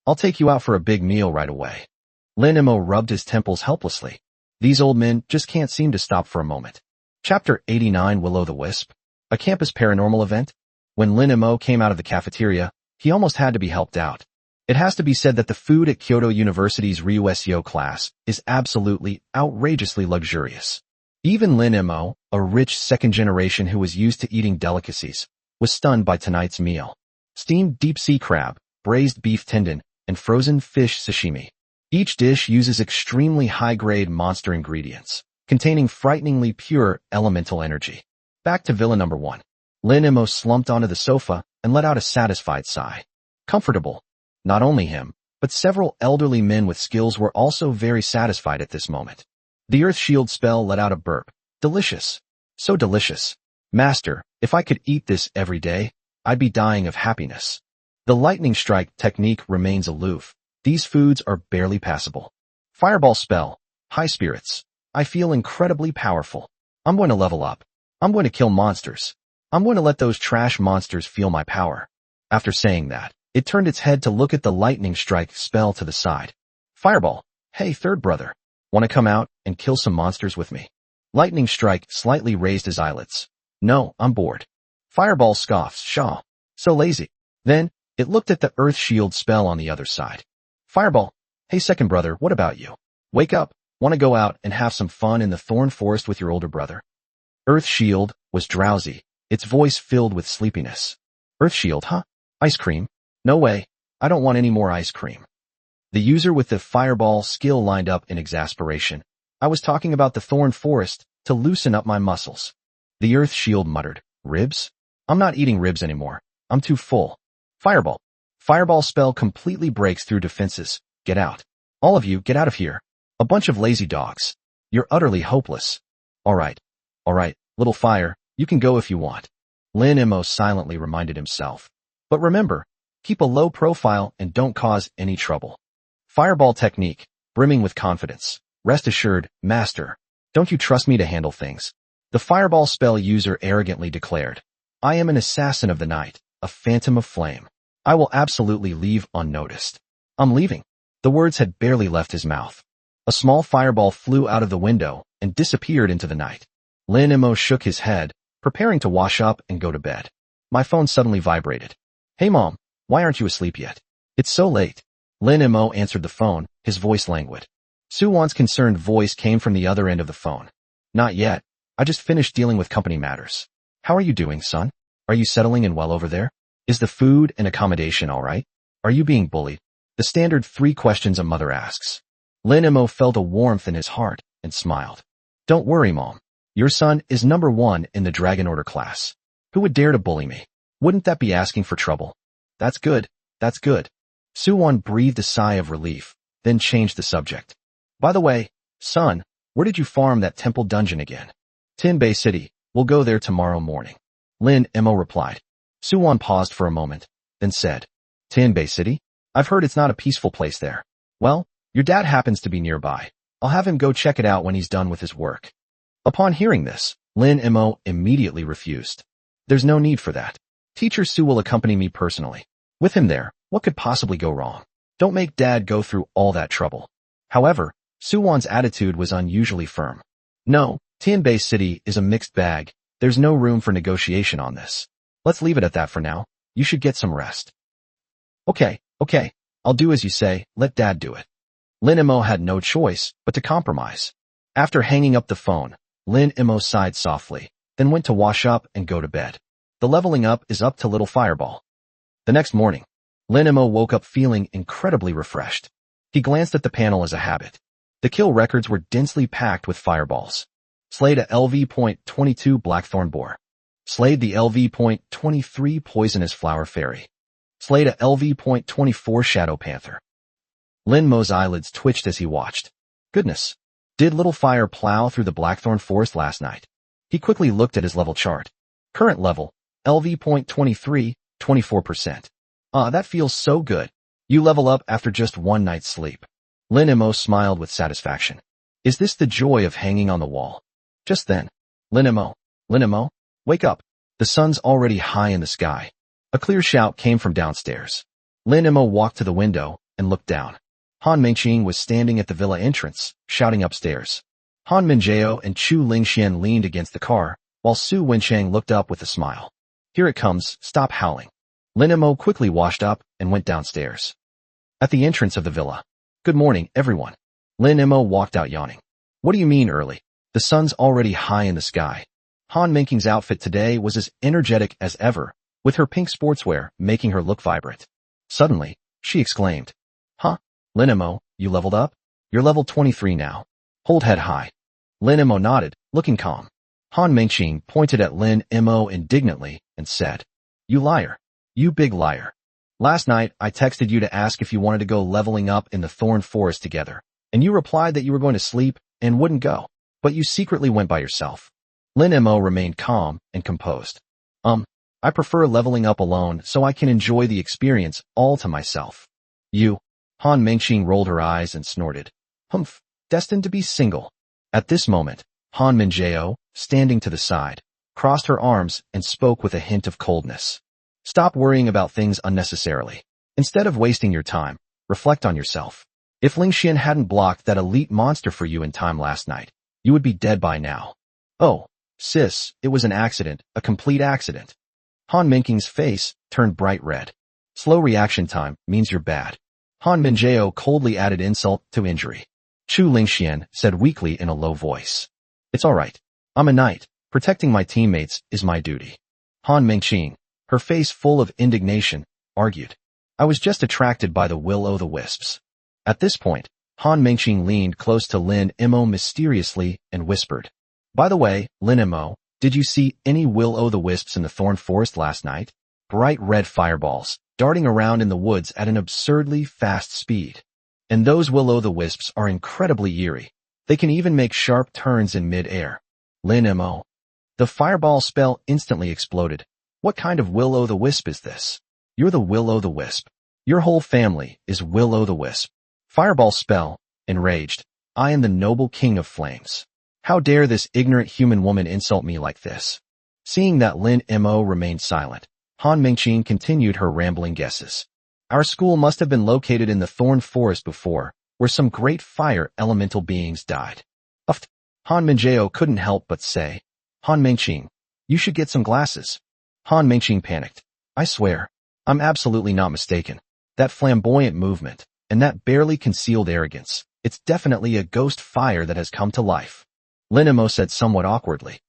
I'll take you out for a big meal right away. Lin Mo rubbed his temples helplessly. These old men just can't seem to stop for a moment. Chapter 89 Will-O-the-Wisp. A campus paranormal event? When Lin Mo came out of the cafeteria, he almost had to be helped out. It has to be said that the food at Kyoto University's Ryuesyo class is absolutely, outrageously luxurious. Even Lin Mo, a rich second generation who was used to eating delicacies, was stunned by tonight's meal. Steamed deep-sea crab, braised beef tendon, and frozen fish sashimi. Each dish uses extremely high-grade monster ingredients, containing frighteningly pure elemental energy. Back to Villa Number 1. Lin Mo slumped onto the sofa and let out a satisfied sigh. Comfortable. Not only him, but several elderly men with skills were also very satisfied at this moment. The Earth Shield spell let out a burp. Delicious. So delicious. Master, if I could eat this every day, I'd be dying of happiness. The lightning strike technique remains aloof. These foods are barely passable. Fireball spell. High spirits. I feel incredibly powerful. I'm going to level up. I'm going to kill monsters. I'm going to let those trash monsters feel my power. After saying that, it turned its head to look at the lightning strike spell to the side. Fireball. Hey, third brother. Want to come out and kill some monsters with me? Lightning strike slightly raised his eyelids. No, I'm bored. Fireball scoffs. Shaw. So lazy. Then, it looked at the Earth Shield spell on the other side. Fireball. Hey, second brother, what about you? Wake up. Want to go out and have some fun in the thorn forest with your older brother? Earth Shield was drowsy, its voice filled with sleepiness. Earth Shield, huh? Ice cream? No way. I don't want any more ice cream. The user with the fireball skill lined up in exasperation. I was talking about the thorn forest to loosen up my muscles. The Earth Shield muttered, "Ribs? I'm not eating ribs anymore. I'm too full." Fireball. Fireball spell completely breaks through defenses. Get out. All of you, get out of here. A bunch of lazy dogs. You're utterly hopeless. All right, little fire, you can go if you want. Lin Emo silently reminded himself. But remember, keep a low profile and don't cause any trouble. Fireball technique, brimming with confidence. Rest assured, master. Don't you trust me to handle things? The fireball spell user arrogantly declared. I am an assassin of the night, a phantom of flame. I will absolutely leave unnoticed. I'm leaving. The words had barely left his mouth. A small fireball flew out of the window and disappeared into the night. Lin Emo shook his head, preparing to wash up and go to bed. My phone suddenly vibrated. Hey mom, why aren't you asleep yet? It's so late. Lin Emo answered the phone, his voice languid. Suwon's concerned voice came from the other end of the phone. Not yet. I just finished dealing with company matters. How are you doing, son? Are you settling in well over there? Is the food and accommodation all right? Are you being bullied? The standard 3 questions a mother asks. Lin Emo felt a warmth in his heart and smiled. Don't worry, mom. Your son is number 1 in the Dragon Order class. Who would dare to bully me? Wouldn't that be asking for trouble? That's good. That's good. Suwon breathed a sigh of relief, then changed the subject. By the way, son, where did you farm that temple dungeon again? Tinbei City. We'll go there tomorrow morning. Lin Emo replied. Suwon paused for a moment, then said, Tinbei City? I've heard it's not a peaceful place there. Well, your dad happens to be nearby. I'll have him go check it out when he's done with his work. Upon hearing this, Lin Emo immediately refused. There's no need for that. Teacher Su will accompany me personally. With him there, what could possibly go wrong? Don't make dad go through all that trouble. However, Suwon's attitude was unusually firm. No, Tinbei City is a mixed bag. There's no room for negotiation on this. Let's leave it at that for now. You should get some rest. Okay, I'll do as you say, let dad do it. Lin Emo had no choice but to compromise. After hanging up the phone, Lin Emo sighed softly, then went to wash up and go to bed. The leveling up is up to little Fireball. The next morning, Lin Emo woke up feeling incredibly refreshed. He glanced at the panel as a habit. The kill records were densely packed with fireballs. Slayed a LV.22 Blackthorn Boar. Slayed the LV.23 Poisonous Flower Fairy. Slayed a LV.24 Shadow Panther. Lin Mo's eyelids twitched as he watched. Goodness. Did Little Fire plow through the Blackthorn Forest last night? He quickly looked at his level chart. Current level, LV.23, 24%. That feels so good. You level up after just one night's sleep. Lin Emo smiled with satisfaction. Is this the joy of hanging on the wall? Just then, Lin Emo, wake up. The sun's already high in the sky. A clear shout came from downstairs. Lin Emo walked to the window and looked down. Han Mengqing was standing at the villa entrance, shouting upstairs. Han Minjao and Chu Lingxian leaned against the car, while Su Wenchang looked up with a smile. Here it comes, stop howling. Lin Emo quickly washed up and went downstairs. At the entrance of the villa. Good morning, everyone. Lin Emo walked out yawning. What do you mean early? The sun's already high in the sky. Han Mengqing's outfit today was as energetic as ever, with her pink sportswear making her look vibrant. Suddenly, she exclaimed. Huh? Lin Emo, you leveled up? You're level 23 now. Hold head high. Lin Emo nodded, looking calm. Han Mengqing pointed at Lin Emo indignantly and said, You liar. You big liar. Last night, I texted you to ask if you wanted to go leveling up in the Thorn Forest together, and you replied that you were going to sleep and wouldn't go, but you secretly went by yourself. Lin Emo remained calm and composed. I prefer leveling up alone so I can enjoy the experience all to myself. You. Han Mengqing rolled her eyes and snorted. Humph, destined to be single. At this moment, Han Minjao, standing to the side, crossed her arms and spoke with a hint of coldness. Stop worrying about things unnecessarily. Instead of wasting your time, reflect on yourself. If Lingxian hadn't blocked that elite monster for you in time last night, you would be dead by now. Oh, sis, it was an accident, a complete accident. Han Mengqing's face turned bright red. Slow reaction time means you're bad. Han Minjao coldly added insult to injury. Chu Lingxian said weakly in a low voice. It's all right. I'm a knight. Protecting my teammates is my duty. Han Mengqing, her face full of indignation, argued. I was just attracted by the will-o'-the-wisps. At this point, Han Mengqing leaned close to Lin Emo mysteriously and whispered. By the way, Lin Emo, Did you see any will-o'-the-wisps in the thorn forest last night? Bright red fireballs, darting around in the woods at an absurdly fast speed. And those will-o'-the-wisps are incredibly eerie. They can even make sharp turns in mid-air. Lin Mo. The fireball spell instantly exploded. What kind of will-o'-the-wisp is this? You're the will-o'-the-wisp. Your whole family is will-o'-the-wisp. Fireball spell, enraged. I am the noble king of flames. How dare this ignorant human woman insult me like this? Seeing that Lin Mo remained silent, Han Mingqing continued her rambling guesses. Our school must have been located in the thorn forest before, where some great fire elemental beings died. Uft. Han Mingjao couldn't help but say, Han Mingqing, you should get some glasses. Han Mingqing panicked. I swear, I'm absolutely not mistaken. That flamboyant movement, and that barely concealed arrogance, it's definitely a ghost fire that has come to life. Lin Mo said somewhat awkwardly.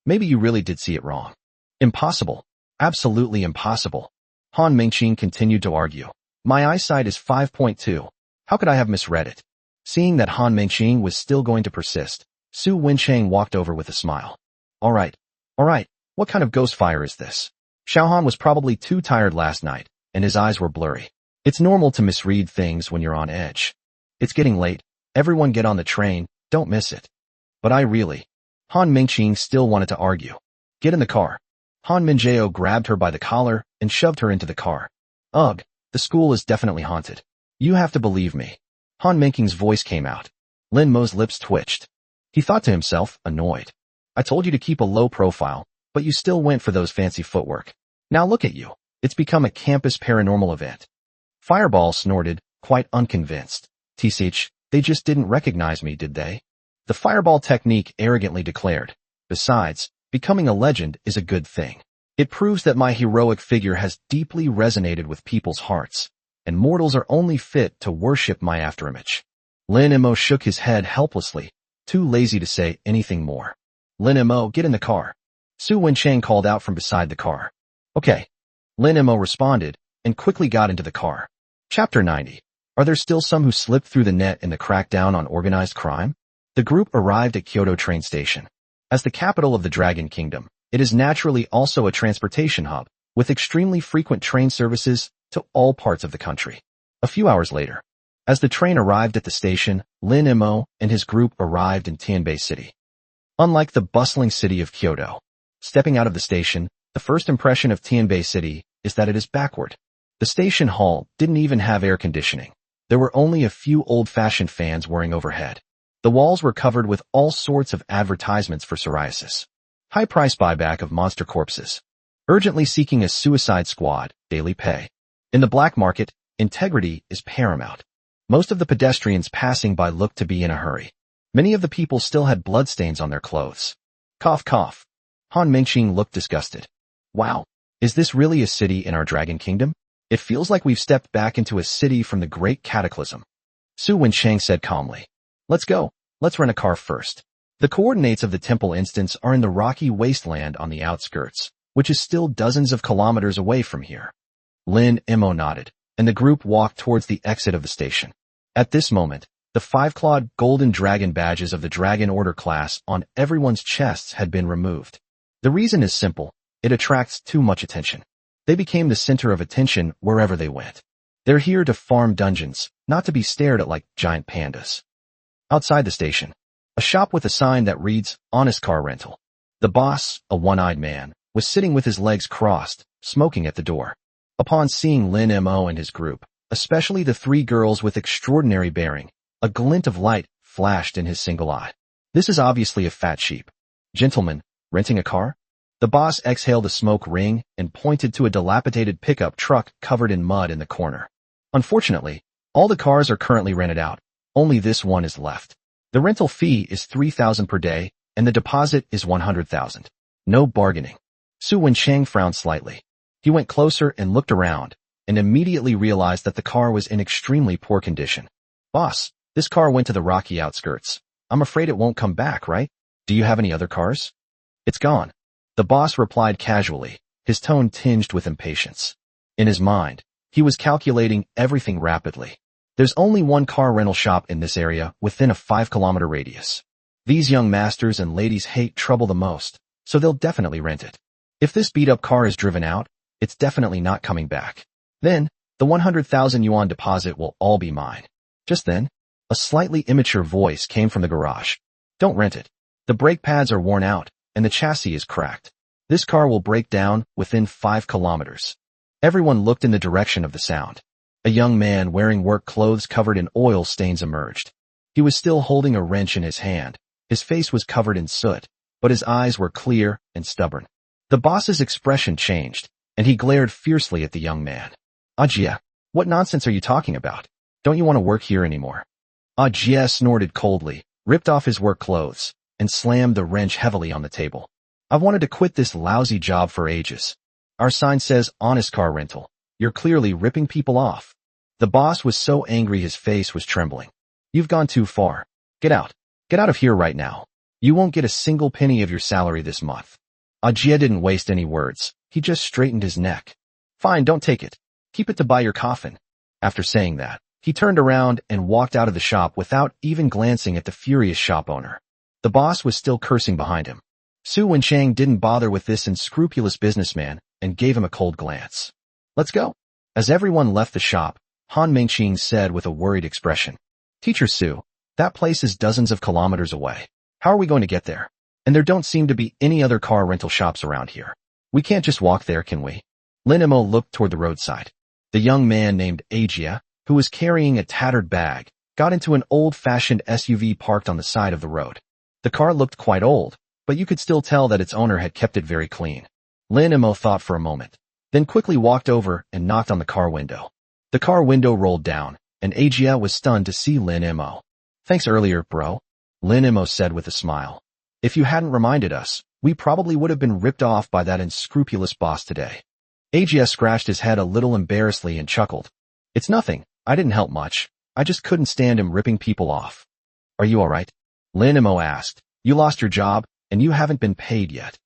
Maybe you really did see it wrong. Impossible. Absolutely impossible. Han Mingqing continued to argue. My eyesight is 5.2. How could I have misread it? Seeing that Han Mingqing was still going to persist, Su Wencheng walked over with a smile. All right. What kind of ghost fire is this? Xiaohan was probably too tired last night, and his eyes were blurry. It's normal to misread things when you're on edge. It's getting late. Everyone get on the train, don't miss it. But Han Mingqing still wanted to argue. Get in the car. Han Mingjao grabbed her by the collar and shoved her into the car. Ugh, the school is definitely haunted. You have to believe me. Han Mingqing's voice came out. Lin Mo's lips twitched. He thought to himself, annoyed. I told you to keep a low profile, but you still went for those fancy footwork. Now look at you. It's become a campus paranormal event. Fireball snorted, quite unconvinced. Tsich, they just didn't recognize me, did they? The fireball technique arrogantly declared. Besides, becoming a legend is a good thing. It proves that my heroic figure has deeply resonated with people's hearts, and mortals are only fit to worship my afterimage. Lin Mo shook his head helplessly, too lazy to say anything more. Lin Mo, get in the car. Su Wencheng called out from beside the car. Okay. Lin Mo responded, and quickly got into the car. Chapter 90. Are there still some who slipped through the net in the crackdown on organized crime? The group arrived at Kyoto train station. As the capital of the Dragon Kingdom, it is naturally also a transportation hub, with extremely frequent train services to all parts of the country. A few hours later, as the train arrived at the station, Lin Mo and his group arrived in Tianbei City. Unlike the bustling city of Kyoto, stepping out of the station, the first impression of Tianbei City is that it is backward. The station hall didn't even have air conditioning. There were only a few old-fashioned fans whirring overhead. The walls were covered with all sorts of advertisements for psoriasis. High price buyback of monster corpses. Urgently seeking a suicide squad, daily pay. In the black market, integrity is paramount. Most of the pedestrians passing by looked to be in a hurry. Many of the people still had bloodstains on their clothes. Cough cough. Han Mingqing looked disgusted. Wow, is this really a city in our Dragon Kingdom? It feels like we've stepped back into a city from the Great Cataclysm. Su Wencheng said calmly. Let's go. Let's rent a car first. The coordinates of the temple instance are in the rocky wasteland on the outskirts, which is still dozens of kilometers away from here. Lin Mo nodded, and the group walked towards the exit of the station. At this moment, the five-clawed golden dragon badges of the Dragon Order class on everyone's chests had been removed. The reason is simple. It attracts too much attention. They became the center of attention wherever they went. They're here to farm dungeons, not to be stared at like giant pandas. Outside the station, a shop with a sign that reads, Honest Car Rental. The boss, a one-eyed man, was sitting with his legs crossed, smoking at the door. Upon seeing Lin Mo and his group, especially the three girls with extraordinary bearing, a glint of light flashed in his single eye. This is obviously a fat sheep. Gentlemen, renting a car? The boss exhaled a smoke ring and pointed to a dilapidated pickup truck covered in mud in the corner. Unfortunately, all the cars are currently rented out. Only this one is left. The rental fee is 3,000 per day, and the deposit is 100,000. No bargaining. Su Wencheng frowned slightly. He went closer and looked around, and immediately realized that the car was in extremely poor condition. Boss, this car went to the rocky outskirts. I'm afraid it won't come back, right? Do you have any other cars? It's gone. The boss replied casually, his tone tinged with impatience. In his mind, he was calculating everything rapidly. There's only one car rental shop in this area within a 5-kilometer radius. These young masters and ladies hate trouble the most, so they'll definitely rent it. If this beat-up car is driven out, it's definitely not coming back. Then, the 100,000 yuan deposit will all be mine. Just then, a slightly immature voice came from the garage. Don't rent it. The brake pads are worn out, and the chassis is cracked. This car will break down within 5 kilometers. Everyone looked in the direction of the sound. A young man wearing work clothes covered in oil stains emerged. He was still holding a wrench in his hand. His face was covered in soot, but his eyes were clear and stubborn. The boss's expression changed, and he glared fiercely at the young man. Ajia, what nonsense are you talking about? Don't you want to work here anymore? Ajia snorted coldly, ripped off his work clothes, and slammed the wrench heavily on the table. I've wanted to quit this lousy job for ages. Our sign says honest car rental. You're clearly ripping people off. The boss was so angry his face was trembling. You've gone too far. Get out. Get out of here right now. You won't get a single penny of your salary this month. Ajia didn't waste any words. He just straightened his neck. Fine, don't take it. Keep it to buy your coffin. After saying that, he turned around and walked out of the shop without even glancing at the furious shop owner. The boss was still cursing behind him. Su Wenchang didn't bother with this unscrupulous businessman and gave him a cold glance. Let's go. As everyone left the shop, Han Mengqing said with a worried expression. Teacher Su, that place is dozens of kilometers away. How are we going to get there? And there don't seem to be any other car rental shops around here. We can't just walk there, can we? Lin Emo looked toward the roadside. The young man named Ajia, who was carrying a tattered bag, got into an old-fashioned SUV parked on the side of the road. The car looked quite old, but you could still tell that its owner had kept it very clean. Lin Emo thought for a moment, then quickly walked over and knocked on the car window. The car window rolled down, and Ajia was stunned to see Lin Emo. Thanks earlier, bro, Lin Emo said with a smile. If you hadn't reminded us, we probably would have been ripped off by that unscrupulous boss today. Ajia scratched his head a little embarrassedly and chuckled. It's nothing, I didn't help much. I just couldn't stand him ripping people off. Are you alright? Lin Emo asked. You lost your job, and you haven't been paid yet.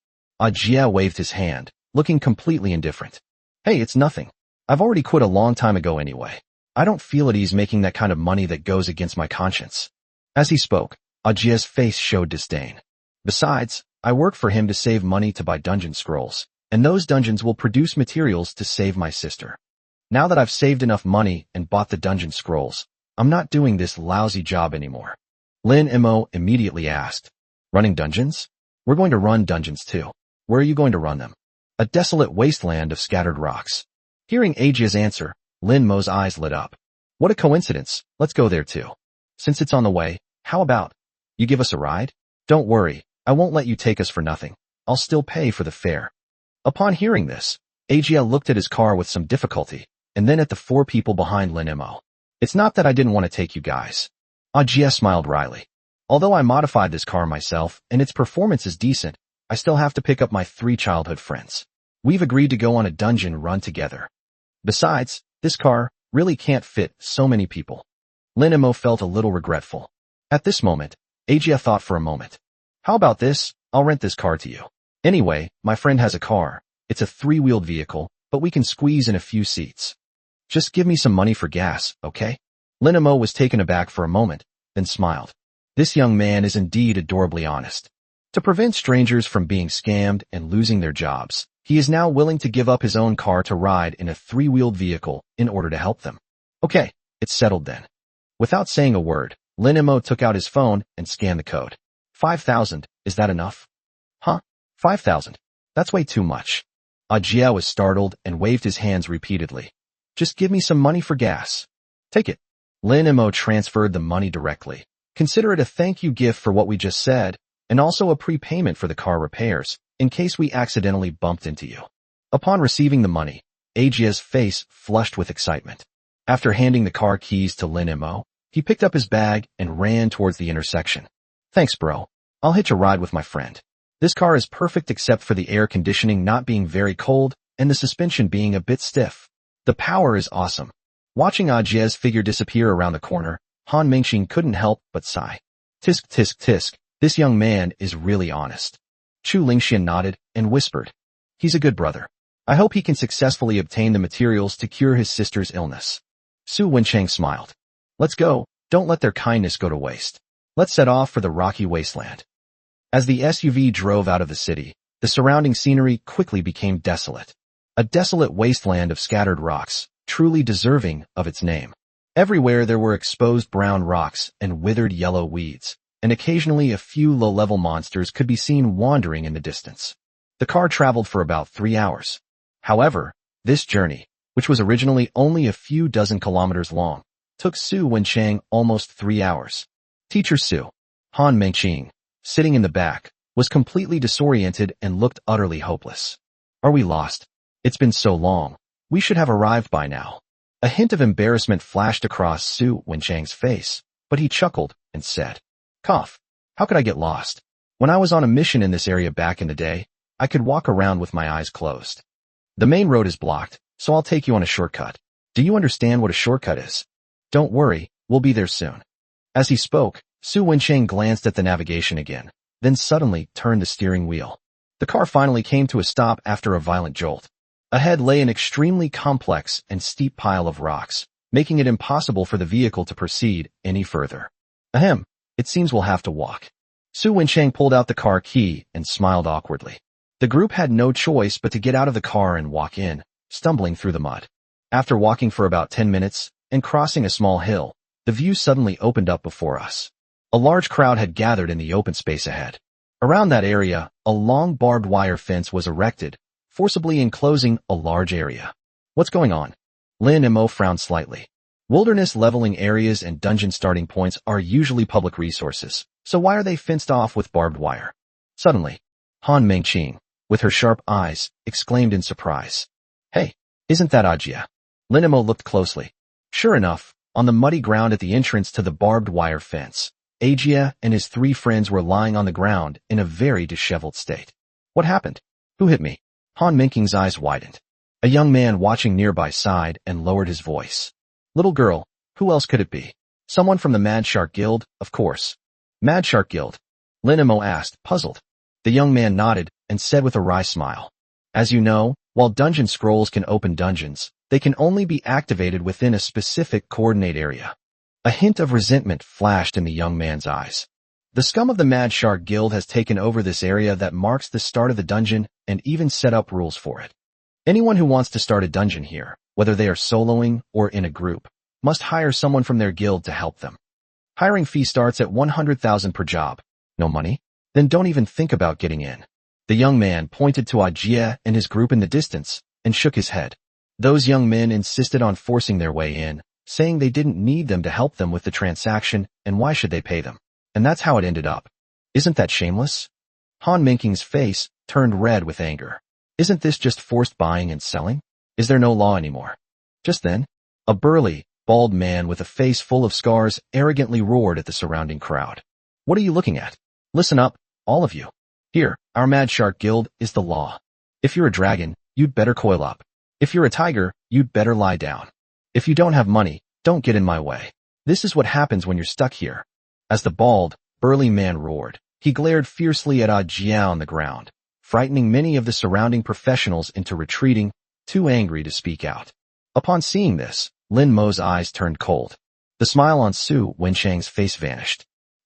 Ajia waved his hand, looking completely indifferent. Hey, it's nothing. I've already quit a long time ago anyway. I don't feel at ease making that kind of money that goes against my conscience. As he spoke, Ajia's face showed disdain. Besides, I work for him to save money to buy dungeon scrolls, and those dungeons will produce materials to save my sister. Now that I've saved enough money and bought the dungeon scrolls, I'm not doing this lousy job anymore. Lin Emo immediately asked, running dungeons? We're going to run dungeons too. Where are you going to run them? A desolate wasteland of scattered rocks. Hearing Ajia's answer, Lin Mo's eyes lit up. What a coincidence, let's go there too. Since it's on the way, how about you give us a ride? Don't worry, I won't let you take us for nothing. I'll still pay for the fare. Upon hearing this, Ajia looked at his car with some difficulty, and then at the 4 people behind Lin Emo. It's not that I didn't want to take you guys. Ajia smiled wryly. Although I modified this car myself and its performance is decent, I still have to pick up my 3 childhood friends. We've agreed to go on a dungeon run together. Besides, this car really can't fit so many people. Lin Emo felt a little regretful. At this moment, Ajia thought for a moment. How about this? I'll rent this car to you. Anyway, my friend has a car. It's a 3-wheeled vehicle, but we can squeeze in a few seats. Just give me some money for gas, okay? Lin Emo was taken aback for a moment, then smiled. This young man is indeed adorably honest. To prevent strangers from being scammed and losing their jobs, he is now willing to give up his own car to ride in a 3-wheeled vehicle in order to help them. Okay, it's settled then. Without saying a word, Lin Emo took out his phone and scanned the code. 5,000, is that enough? Huh? 5,000? That's way too much. Ajia was startled and waved his hands repeatedly. Just give me some money for gas. Take it. Lin Emo transferred the money directly. Consider it a thank you gift for what we just said, and also a prepayment for the car repairs, in case we accidentally bumped into you. Upon receiving the money, Ajia's face flushed with excitement. After handing the car keys to Lin Emo, he picked up his bag and ran towards the intersection. Thanks, bro. I'll hitch a ride with my friend. This car is perfect except for the air conditioning not being very cold and the suspension being a bit stiff. The power is awesome. Watching Ajia's figure disappear around the corner, Han Mengqing couldn't help but sigh. Tisk tisk tisk, this young man is really honest. Chu Lingxian nodded and whispered. He's a good brother. I hope he can successfully obtain the materials to cure his sister's illness. Su Wenchang smiled. Let's go, don't let their kindness go to waste. Let's set off for the rocky wasteland. As the SUV drove out of the city, The surrounding scenery quickly became desolate. A desolate wasteland of scattered rocks, truly deserving of its name. Everywhere there were exposed brown rocks and withered yellow weeds, and occasionally a few low-level monsters could be seen wandering in the distance. The car traveled for about 3 hours. However, this journey, which was originally only a few dozen kilometers long, took Su Wenchang almost 3 hours. Teacher Su, Han Mengqing, sitting in the back, was completely disoriented and looked utterly hopeless. Are we lost? It's been so long. We should have arrived by now. A hint of embarrassment flashed across Su Wenchang's face, but he chuckled and said, "Cough. How could I get lost? When I was on a mission in this area back in the day, I could walk around with my eyes closed. The main road is blocked, so I'll take you on a shortcut. Do you understand what a shortcut is? Don't worry, we'll be there soon." As he spoke, Su Wenchang glanced at the navigation again, then suddenly turned the steering wheel. The car finally came to a stop after a violent jolt. Ahead lay an extremely complex and steep pile of rocks, making it impossible for the vehicle to proceed any further. Ahem, it seems we'll have to walk. Su Wenchang pulled out the car key and smiled awkwardly. The group had no choice but to get out of the car and walk in, stumbling through the mud. After walking for about 10 minutes and crossing a small hill, the view suddenly opened up before us. A large crowd had gathered in the open space ahead. Around that area, a long barbed wire fence was erected, forcibly enclosing a large area. What's going on? Lin Mo frowned slightly. Wilderness leveling areas and dungeon starting points are usually public resources, so why are they fenced off with barbed wire? Suddenly, Han Mengqing, with her sharp eyes, exclaimed in surprise. "Hey, isn't that Ajia?" Lin Mo looked closely. Sure enough, on the muddy ground at the entrance to the barbed wire fence, Ajia and his 3 friends were lying on the ground in a very disheveled state. What happened? Who hit me? Han Mengqing's eyes widened. A young man watching nearby sighed and lowered his voice. Little girl, who else could it be? Someone from the Mad Shark Guild, of course. Mad Shark Guild? Lin Mo asked, puzzled. The young man nodded and said with a wry smile. As you know, while dungeon scrolls can open dungeons, they can only be activated within a specific coordinate area. A hint of resentment flashed in the young man's eyes. The scum of the Mad Shark Guild has taken over this area that marks the start of the dungeon and even set up rules for it. Anyone who wants to start a dungeon here, whether they are soloing or in a group, must hire someone from their guild to help them. Hiring fee starts at 100,000 per job. No money? Then don't even think about getting in. The young man pointed to Ajia and his group in the distance and shook his head. Those young men insisted on forcing their way in, saying they didn't need them to help them with the transaction and why should they pay them. And that's how it ended up. Isn't that shameless? Han Mengqing's face turned red with anger. Isn't this just forced buying and selling? Is there no law anymore? Just then, a burly, bald man with a face full of scars arrogantly roared at the surrounding crowd. What are you looking at? Listen up, all of you. Here, our Mad Shark Guild is the law. If you're a dragon, you'd better coil up. If you're a tiger, you'd better lie down. If you don't have money, don't get in my way. This is what happens when you're stuck here. As the bald, burly man roared, he glared fiercely at Ajia on the ground, frightening many of the surrounding professionals into retreating, too angry to speak out. Upon seeing this, Lin Mo's eyes turned cold. The smile on Su Wenchang's face vanished.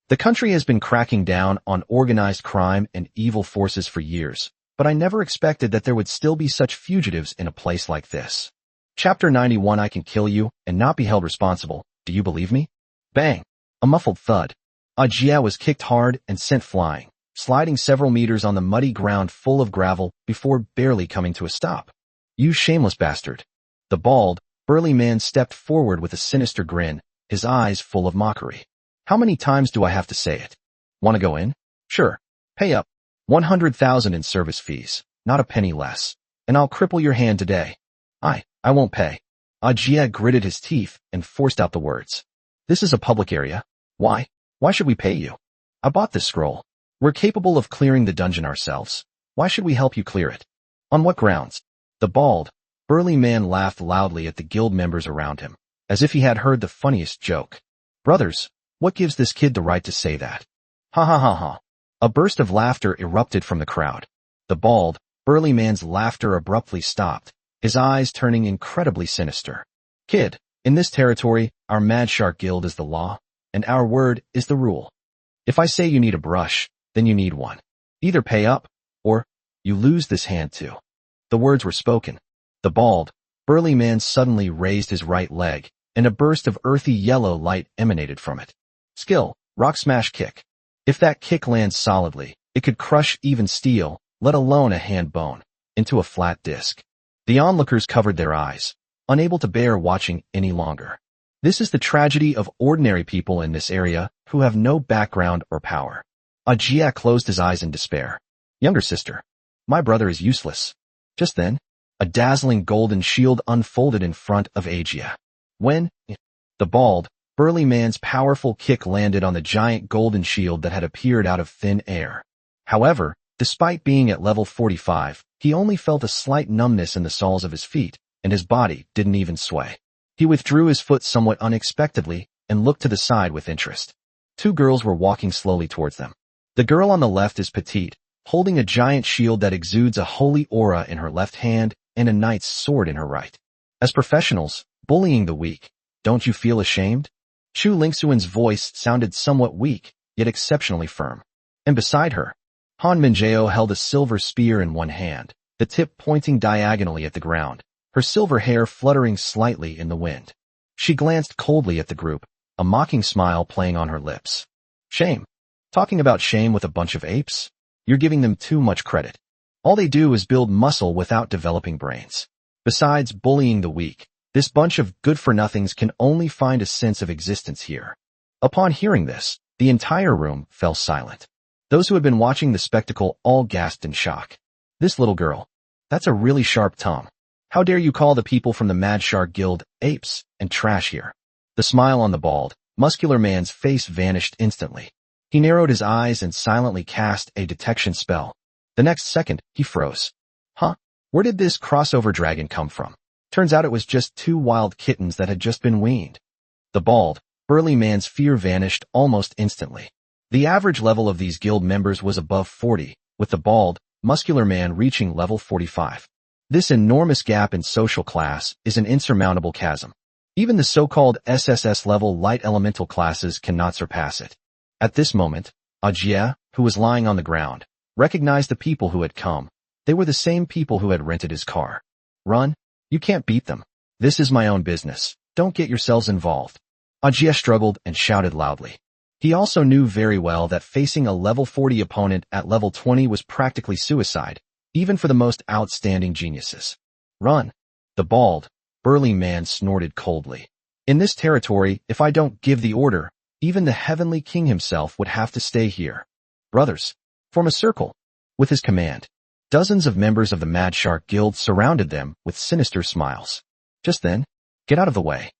The country has been cracking down on organized crime and evil forces for years, but I never expected that there would still be such fugitives in a place like this. Chapter 91. I can kill you and not be held responsible. Do you believe me? Bang! A muffled thud. Ajia was kicked hard and sent flying, sliding several meters on the muddy ground full of gravel before barely coming to a stop. You shameless bastard. The bald, burly man stepped forward with a sinister grin, his eyes full of mockery. How many times do I have to say it? Want to go in? Sure. Pay up. 100,000 in service fees, not a penny less, and I'll cripple your hand today. I won't pay. Ajia gritted his teeth and forced out the words. This is a public area. Why? Why should we pay you? I bought this scroll. We're capable of clearing the dungeon ourselves. Why should we help you clear it? On what grounds? The bald, burly man laughed loudly at the guild members around him, as if he had heard the funniest joke. Brothers, what gives this kid the right to say that? Ha ha ha ha. A burst of laughter erupted from the crowd. The bald, burly man's laughter abruptly stopped, his eyes turning incredibly sinister. Kid, in this territory, our Mad Shark Guild is the law, and our word is the rule. If I say you need a brush, then you need one. Either pay up, or you lose this hand too. The words were spoken. The bald, burly man suddenly raised his right leg, and a burst of earthy yellow light emanated from it. Skill, rock smash kick. If that kick lands solidly, it could crush even steel, let alone a hand bone, into a flat disc. The onlookers covered their eyes, unable to bear watching any longer. This is the tragedy of ordinary people in this area who have no background or power. Ajia closed his eyes in despair. Younger sister. My brother is useless. Just then, a dazzling golden shield unfolded in front of Ajia. When the bald, burly man's powerful kick landed on the giant golden shield that had appeared out of thin air. However, despite being at level 45, he only felt a slight numbness in the soles of his feet, and his body didn't even sway. He withdrew his foot somewhat unexpectedly and looked to the side with interest. Two girls were walking slowly towards them. The girl on the left is petite, holding a giant shield that exudes a holy aura in her left hand and a knight's sword in her right. As professionals, bullying the weak, don't you feel ashamed? Chu Lingxuan's voice sounded somewhat weak, yet exceptionally firm. And beside her, Han Minjao held a silver spear in one hand, the tip pointing diagonally at the ground, her silver hair fluttering slightly in the wind. She glanced coldly at the group, a mocking smile playing on her lips. Shame. Talking about shame with a bunch of apes? You're giving them too much credit. All they do is build muscle without developing brains. Besides bullying the weak, this bunch of good-for-nothings can only find a sense of existence here. Upon hearing this, the entire room fell silent. Those who had been watching the spectacle all gasped in shock. This little girl. That's a really sharp tongue. How dare you call the people from the Mad Shark Guild apes and trash here? The smile on the bald, muscular man's face vanished instantly. He narrowed his eyes and silently cast a detection spell. The next second, he froze. Huh? Where did this crossover dragon come from? Turns out it was just two wild kittens that had just been weaned. The bald, burly man's fear vanished almost instantly. The average level of these guild members was above 40, with the bald, muscular man reaching level 45. This enormous gap in social class is an insurmountable chasm. Even the so-called SSS-level light elemental classes cannot surpass it. At this moment, Ajia, who was lying on the ground, recognized the people who had come. They were the same people who had rented his car. Run. You can't beat them. This is my own business. Don't get yourselves involved. Ajia struggled and shouted loudly. He also knew very well that facing a level 40 opponent at level 20 was practically suicide, even for the most outstanding geniuses. Run. The bald, burly man snorted coldly. In this territory, if I don't give the order, even the heavenly king himself would have to stay here. Brothers, form a circle. With his command, dozens of members of the Mad Shark Guild surrounded them with sinister smiles. Just then, get out of the way.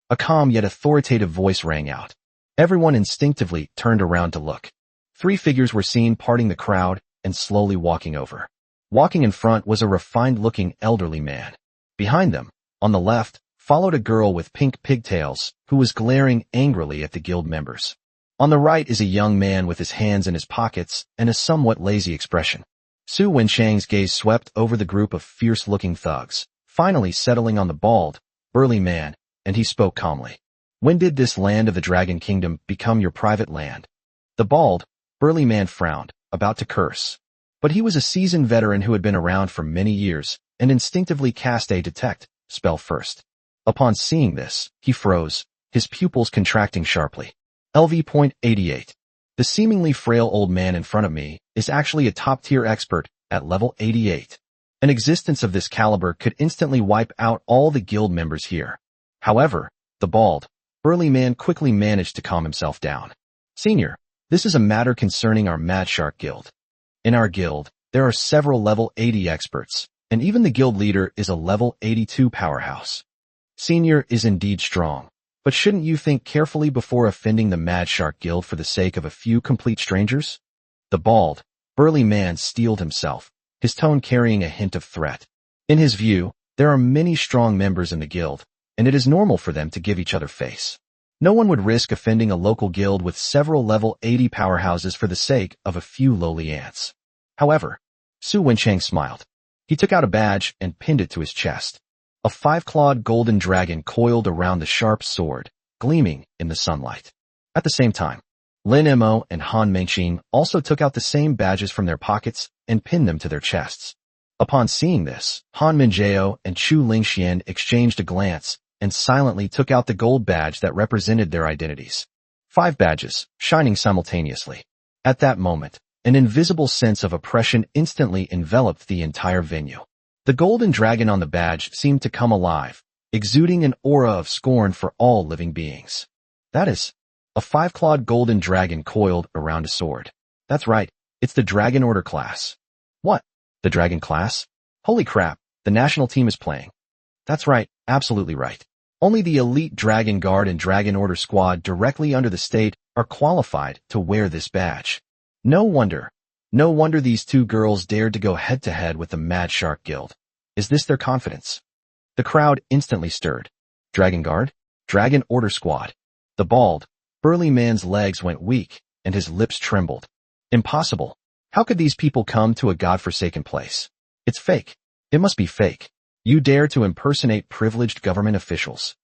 A calm yet authoritative voice rang out. Everyone instinctively turned around to look. Three figures were seen parting the crowd and slowly walking over. Walking in front was a refined-looking elderly man. Behind them, on the left, followed a girl with pink pigtails who was glaring angrily at the guild members. On the right is a young man with his hands in his pockets and a somewhat lazy expression. Su Wenchang's gaze swept over the group of fierce-looking thugs, finally settling on the bald, burly man, and he spoke calmly. When did this land of the Dragon Kingdom become your private land? The bald, burly man frowned, about to curse. But he was a seasoned veteran who had been around for many years and instinctively cast a detect spell first. Upon seeing this, he froze, his pupils contracting sharply. LV.88. The seemingly frail old man in front of me is actually a top-tier expert at level 88. An existence of this caliber could instantly wipe out all the guild members here. However, the bald, burly man quickly managed to calm himself down. Senior, this is a matter concerning our Mad Shark Guild. In our guild, there are several level 80 experts, and even the guild leader is a level 82 powerhouse. Senior is indeed strong, but shouldn't you think carefully before offending the Mad Shark Guild for the sake of a few complete strangers? The bald, burly man steeled himself, his tone carrying a hint of threat. In his view, there are many strong members in the guild, and it is normal for them to give each other face. No one would risk offending a local guild with several level 80 powerhouses for the sake of a few lowly ants. However, Su Wenchang smiled. He took out a badge and pinned it to his chest. A five-clawed golden dragon coiled around the sharp sword, gleaming in the sunlight. At the same time, Lin Mo and Han Mengxin also took out the same badges from their pockets and pinned them to their chests. Upon seeing this, Han Minjiao and Chu Lingxian exchanged a glance and silently took out the gold badge that represented their identities. 5 badges, shining simultaneously. At that moment, an invisible sense of oppression instantly enveloped the entire venue. The golden dragon on the badge seemed to come alive, exuding an aura of scorn for all living beings. That is, a 5-clawed golden dragon coiled around a sword. That's right, it's the Dragon Order class. What? The Dragon class? Holy crap, the national team is playing. That's right, absolutely right. Only the elite Dragon Guard and Dragon Order squad directly under the state are qualified to wear this badge. No wonder these 2 girls dared to go head-to-head with the Mad Shark Guild. Is this their confidence? The crowd instantly stirred. Dragon Guard? Dragon Order squad. The bald, burly man's legs went weak, and his lips trembled. Impossible. How could these people come to a godforsaken place? It's fake. It must be fake. You dare to impersonate privileged government officials.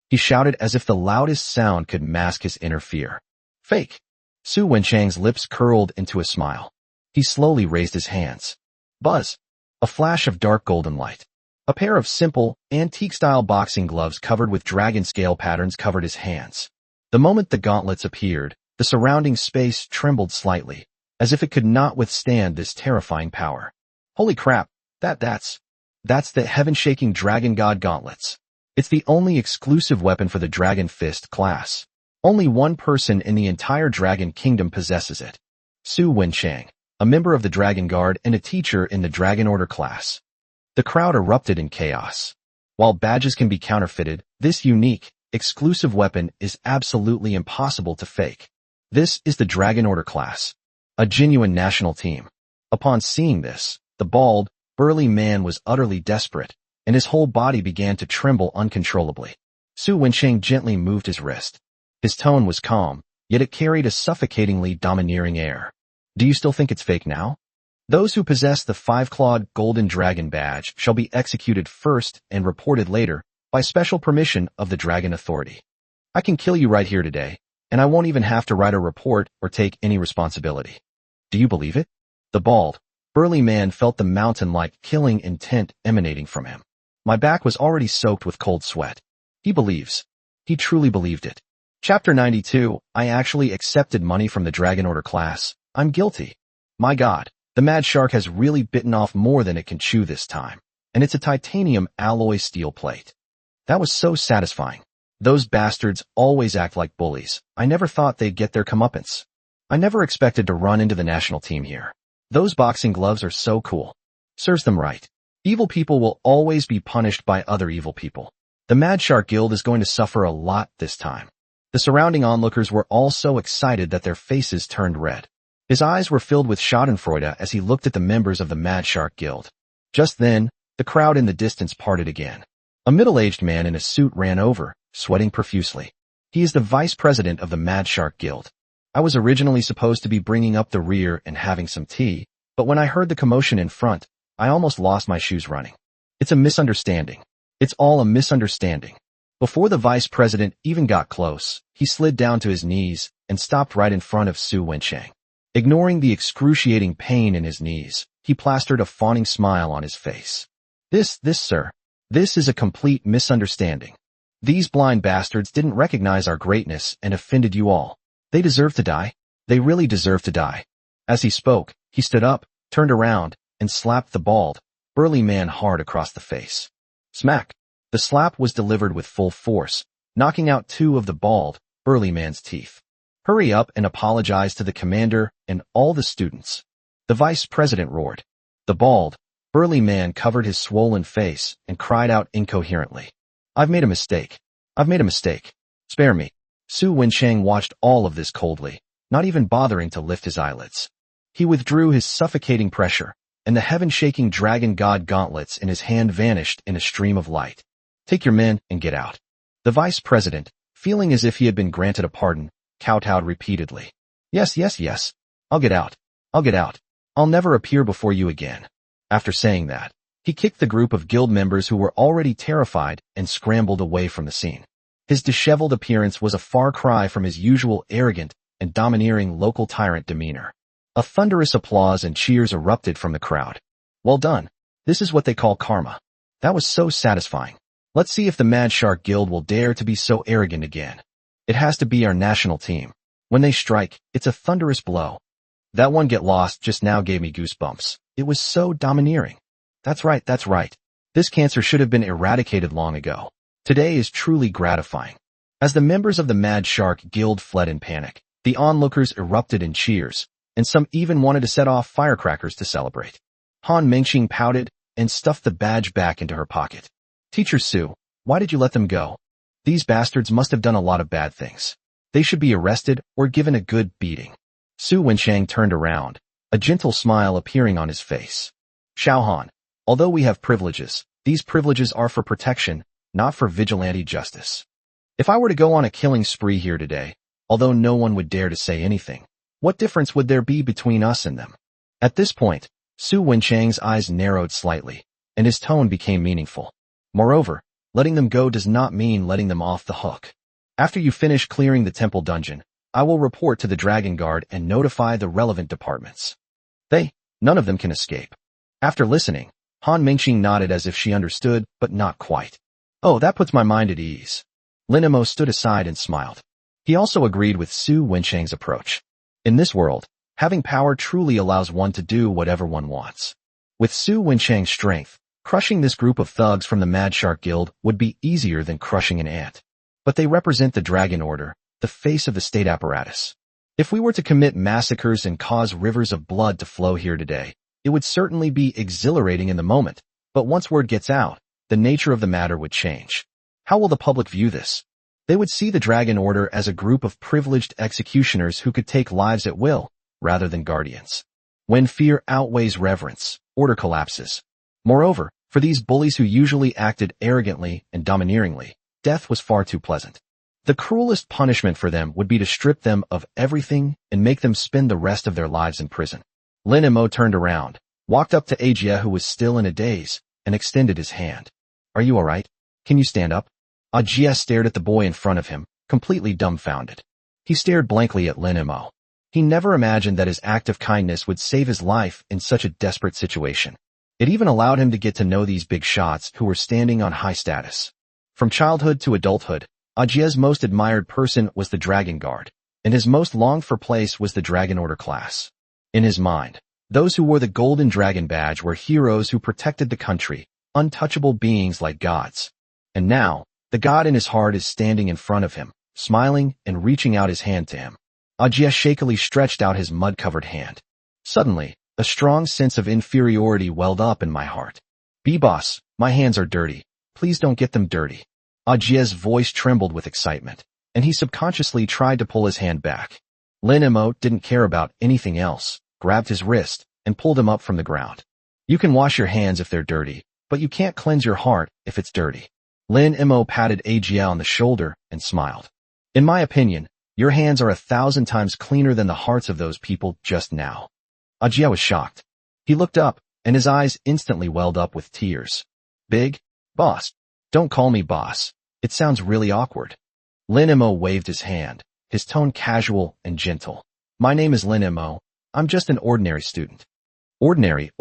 He shouted as if the loudest sound could mask his inner fear. Fake. Su Wenchang's lips curled into a smile. He slowly raised his hands. Buzz. A flash of dark golden light. A pair of simple, antique-style boxing gloves covered with dragon scale patterns covered his hands. The moment the gauntlets appeared, the surrounding space trembled slightly, as if it could not withstand this terrifying power. Holy crap, that's the heaven-shaking Dragon God gauntlets. It's the only exclusive weapon for the Dragon Fist class. Only one person in the entire Dragon Kingdom possesses it. Su Wenchang, a member of the Dragon Guard and a teacher in the Dragon Order class. The crowd erupted in chaos. While badges can be counterfeited, this unique, exclusive weapon is absolutely impossible to fake. This is the Dragon Order class. A genuine national team. Upon seeing this, the bald, burly man was utterly desperate, and his whole body began to tremble uncontrollably. Su Wenchang gently moved his wrist. His tone was calm, yet it carried a suffocatingly domineering air. Do you still think it's fake now? Those who possess the 5-clawed golden dragon badge shall be executed first and reported later, by special permission of the Dragon Authority. I can kill you right here today, and I won't even have to write a report or take any responsibility. Do you believe it? The bald, burly man felt the mountain-like killing intent emanating from him. My back was already soaked with cold sweat. He believes. He truly believed it. Chapter 92, I actually accepted money from the Dragon Order class. I'm guilty. My God, the Mad Shark has really bitten off more than it can chew this time, and it's a titanium alloy steel plate. That was so satisfying. Those bastards always act like bullies. I never thought they'd get their comeuppance. I never expected to run into the national team here. Those boxing gloves are so cool. Serves them right. Evil people will always be punished by other evil people. The Mad Shark Guild is going to suffer a lot this time. The surrounding onlookers were all so excited that their faces turned red. His eyes were filled with schadenfreude as he looked at the members of the Mad Shark Guild. Just then, the crowd in the distance parted again. A middle-aged man in a suit ran over, sweating profusely. He is the vice president of the Mad Shark Guild. I was originally supposed to be bringing up the rear and having some tea, but when I heard the commotion in front, I almost lost my shoes running. It's a misunderstanding. It's all a misunderstanding. Before the vice president even got close, he slid down to his knees and stopped right in front of Su Wenchang. Ignoring the excruciating pain in his knees, he plastered a fawning smile on his face. This, sir. This is a complete misunderstanding. These blind bastards didn't recognize our greatness and offended you all. They deserve to die. They really deserve to die. As he spoke, he stood up, turned around, and slapped the bald, burly man hard across the face. Smack! The slap was delivered with full force, knocking out 2 of the bald, burly man's teeth. Hurry up and apologize to the commander and all the students. The vice president roared. The bald, burly man covered his swollen face and cried out incoherently. I've made a mistake. I've made a mistake. Spare me. Su Wenchang watched all of this coldly, not even bothering to lift his eyelids. He withdrew his suffocating pressure, and the heaven-shaking dragon god gauntlets in his hand vanished in a stream of light. Take your men and get out. The vice president, feeling as if he had been granted a pardon, kowtowed repeatedly. Yes. I'll get out. I'll get out. I'll never appear before you again. After saying that, he kicked the group of guild members who were already terrified and scrambled away from the scene. His disheveled appearance was a far cry from his usual arrogant and domineering local tyrant demeanor. A thunderous applause and cheers erupted from the crowd. Well done. This is what they call karma. That was so satisfying. Let's see if the Mad Shark Guild will dare to be so arrogant again. It has to be our national team. When they strike, it's a thunderous blow. That one get lost just now gave me goosebumps. It was so domineering. That's right, that's right. This cancer should have been eradicated long ago. Today is truly gratifying. As the members of the Mad Shark Guild fled in panic, the onlookers erupted in cheers, and some even wanted to set off firecrackers to celebrate. Han Mengqing pouted and stuffed the badge back into her pocket. Teacher Su, why did you let them go? These bastards must have done a lot of bad things. They should be arrested or given a good beating. Su Wenchang turned around, a gentle smile appearing on his face. Xiao Han, although we have privileges, these privileges are for protection, not for vigilante justice. If I were to go on a killing spree here today, although no one would dare to say anything, what difference would there be between us and them? At this point, Su Wenchang's eyes narrowed slightly, and his tone became meaningful. Moreover, letting them go does not mean letting them off the hook. After you finish clearing the temple dungeon, I will report to the Dragon Guard and notify the relevant departments. None of them can escape. After listening, Han Mengqing nodded as if she understood, but not quite. Oh, that puts my mind at ease. Lin Emo stood aside and smiled. He also agreed with Su Wenchang's approach. In this world, having power truly allows one to do whatever one wants. With Su Wenchang's strength, crushing this group of thugs from the Mad Shark Guild would be easier than crushing an ant. But they represent the Dragon Order, the face of the state apparatus. If we were to commit massacres and cause rivers of blood to flow here today, it would certainly be exhilarating in the moment, but once word gets out, the nature of the matter would change. How will the public view this? They would see the Dragon Order as a group of privileged executioners who could take lives at will, rather than guardians. When fear outweighs reverence, order collapses. Moreover, for these bullies who usually acted arrogantly and domineeringly, death was far too pleasant. The cruelest punishment for them would be to strip them of everything and make them spend the rest of their lives in prison. Lin Emo turned around, walked up to Ajia who was still in a daze, and extended his hand. Are you alright? Can you stand up? Ajia stared at the boy in front of him, completely dumbfounded. He stared blankly at Lin Emo. He never imagined that his act of kindness would save his life in such a desperate situation. It even allowed him to get to know these big shots who were standing on high status. From childhood to adulthood, Ajia's most admired person was the Dragon Guard, and his most longed-for place was the Dragon Order class. In his mind, those who wore the Golden Dragon Badge were heroes who protected the country, untouchable beings like gods. And now, the god in his heart is standing in front of him, smiling and reaching out his hand to him. Ajia shakily stretched out his mud-covered hand. Suddenly, a strong sense of inferiority welled up in my heart. B-Boss, my hands are dirty. Please don't get them dirty. Ajia's voice trembled with excitement, and he subconsciously tried to pull his hand back. Lin Emo didn't care about anything else, grabbed his wrist, and pulled him up from the ground. You can wash your hands if they're dirty, but you can't cleanse your heart if it's dirty. Lin Emo patted Ajia on the shoulder and smiled. In my opinion, your hands are 1,000 times cleaner than the hearts of those people just now. Ajia was shocked. He looked up, and his eyes instantly welled up with tears. Big Boss. Don't call me boss. It sounds really awkward. Lin Emo waved his hand, his tone casual and gentle. My name is Lin Emo. I'm just an ordinary student. Ordinary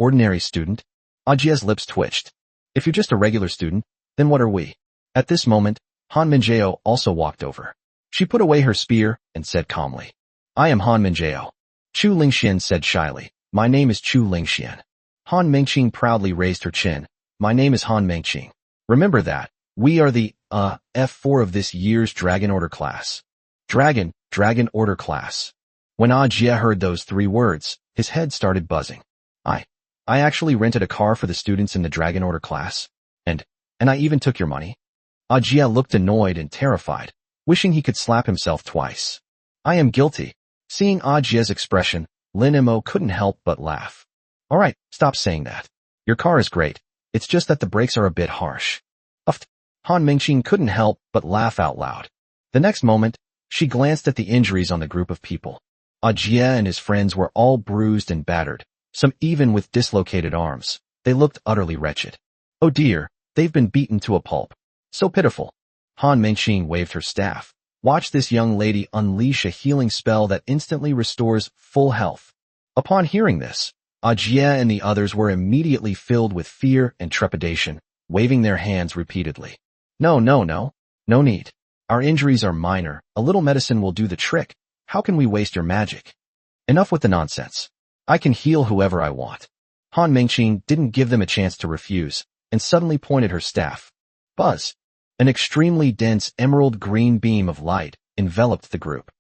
student? Ajia's lips twitched. If you're just a regular student, then what are we? At this moment, Han Minjao also walked over. She put away her spear and said calmly, I am Han Minjao. Chu Lingxian said shyly, my name is Chu Lingxian. Han Mengqing proudly raised her chin. My name is Han Mengqing. Remember that. We are the, F4 of this year's Dragon Order class. Dragon Order class. When Ajia heard those 3 words, his head started buzzing. I actually rented a car for the students in the Dragon Order class. And I even took your money. Ajia looked annoyed and terrified, wishing he could slap himself twice. I am guilty. Seeing Ajia's expression, Lin Emo couldn't help but laugh. Alright, stop saying that. Your car is great. It's just that the brakes are a bit harsh. Uffed. Han Mengqing couldn't help but laugh out loud. The next moment, she glanced at the injuries on the group of people. Ajia and his friends were all bruised and battered, some even with dislocated arms. They looked utterly wretched. Oh dear, they've been beaten to a pulp. So pitiful. Han Mengqing waved her staff. Watch this young lady unleash a healing spell that instantly restores full health. Upon hearing this, Ajie and the others were immediately filled with fear and trepidation, waving their hands repeatedly. No, no, no. No need. Our injuries are minor. A little medicine will do the trick. How can we waste your magic? Enough with the nonsense. I can heal whoever I want. Han Mengqing didn't give them a chance to refuse, and suddenly pointed her staff. Buzz. An extremely dense emerald green beam of light enveloped the group.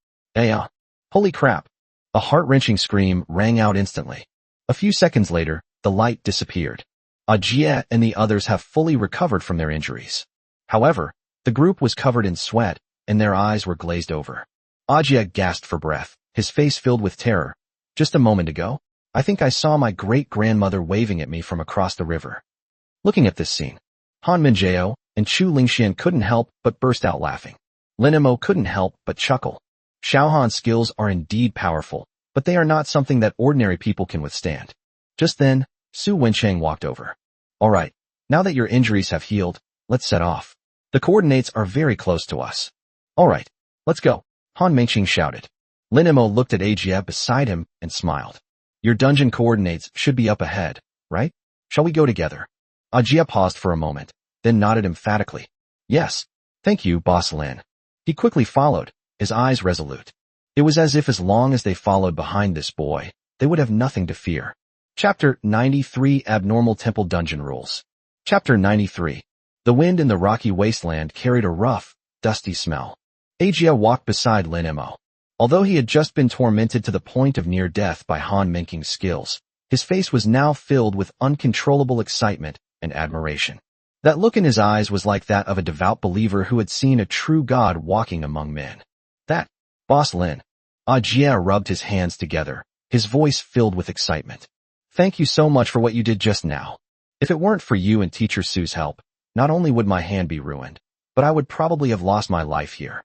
Holy crap. A heart-wrenching scream rang out instantly. A few seconds later, the light disappeared. Ajie and the others have fully recovered from their injuries. However, the group was covered in sweat, and their eyes were glazed over. Ajie gasped for breath, his face filled with terror. Just a moment ago, I think I saw my great-grandmother waving at me from across the river. Looking at this scene, Han Mingjao and Chu Lingxian couldn't help but burst out laughing. Lin Mo couldn't help but chuckle. Xiaohan's skills are indeed powerful, but they are not something that ordinary people can withstand. Just then, Su Wencheng walked over. All right, now that your injuries have healed, let's set off. The coordinates are very close to us. All right, let's go, Han Mengqing shouted. Lin Mo looked at Ajie beside him and smiled. Your dungeon coordinates should be up ahead, right? Shall we go together? Ajie paused for a moment, then nodded emphatically. Yes, thank you, Boss Lin. He quickly followed, his eyes resolute. It was as if as long as they followed behind this boy, they would have nothing to fear. Chapter 93 Abnormal Temple Dungeon Rules. Chapter 93. The wind in the rocky wasteland carried a rough, dusty smell. Ajie walked beside Lin Mo. Although he had just been tormented to the point of near death by Han Mengqing's skills, his face was now filled with uncontrollable excitement and admiration. That look in his eyes was like that of a devout believer who had seen a true God walking among men. That, Boss Lin. Ajie rubbed his hands together, his voice filled with excitement. Thank you so much for what you did just now. If it weren't for you and Teacher Su's help, not only would my hand be ruined, but I would probably have lost my life here.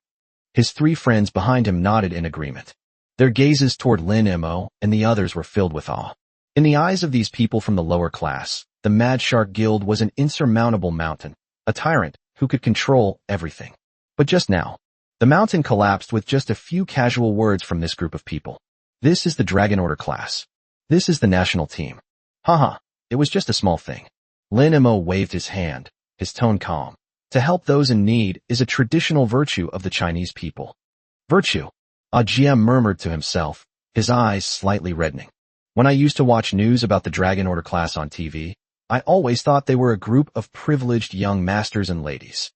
His three friends behind him nodded in agreement. Their gazes toward Lin Mo and the others were filled with awe. In the eyes of these people from the lower class, the Mad Shark Guild was an insurmountable mountain, a tyrant who could control everything. But just now, the mountain collapsed with just a few casual words from this group of people. This is the Dragon Order class. This is the national team. Haha, it was just a small thing. Lin Mo waved his hand, his tone calm. To help those in need is a traditional virtue of the Chinese people. Virtue. Ajie murmured to himself, his eyes slightly reddening. When I used to watch news about the Dragon Order class on TV, I always thought they were a group of privileged young masters and ladies.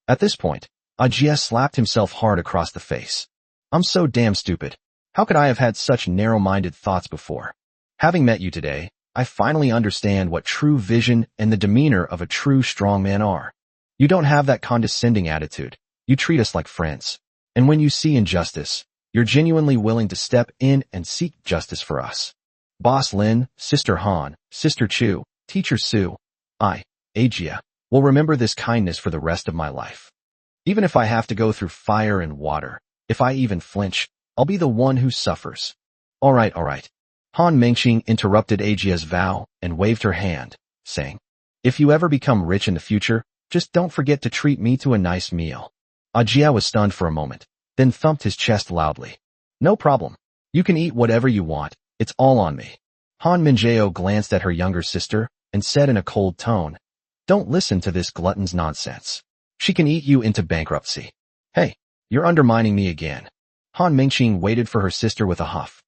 At this point, Ajie slapped himself hard across the face. I'm so damn stupid. How could I have had such narrow-minded thoughts before? Having met you today, I finally understand what true vision and the demeanor of a true strong man are. You don't have that condescending attitude. You treat us like friends. And when you see injustice, you're genuinely willing to step in and seek justice for us. Boss Lin, Sister Han, Sister Chu, Teacher Su, I, Ajie, will remember this kindness for the rest of my life. Even if I have to go through fire and water, if I even flinch, I'll be the one who suffers. All right. Han Mengqing interrupted Ajie's vow and waved her hand, saying, If you ever become rich in the future, just don't forget to treat me to a nice meal. Ajie was stunned for a moment, then thumped his chest loudly. No problem. You can eat whatever you want. It's all on me. Han Mingjao glanced at her younger sister and said in a cold tone, Don't listen to this glutton's nonsense. She can eat you into bankruptcy. Hey, you're undermining me again. Han Mengqing waited for her sister with a huff.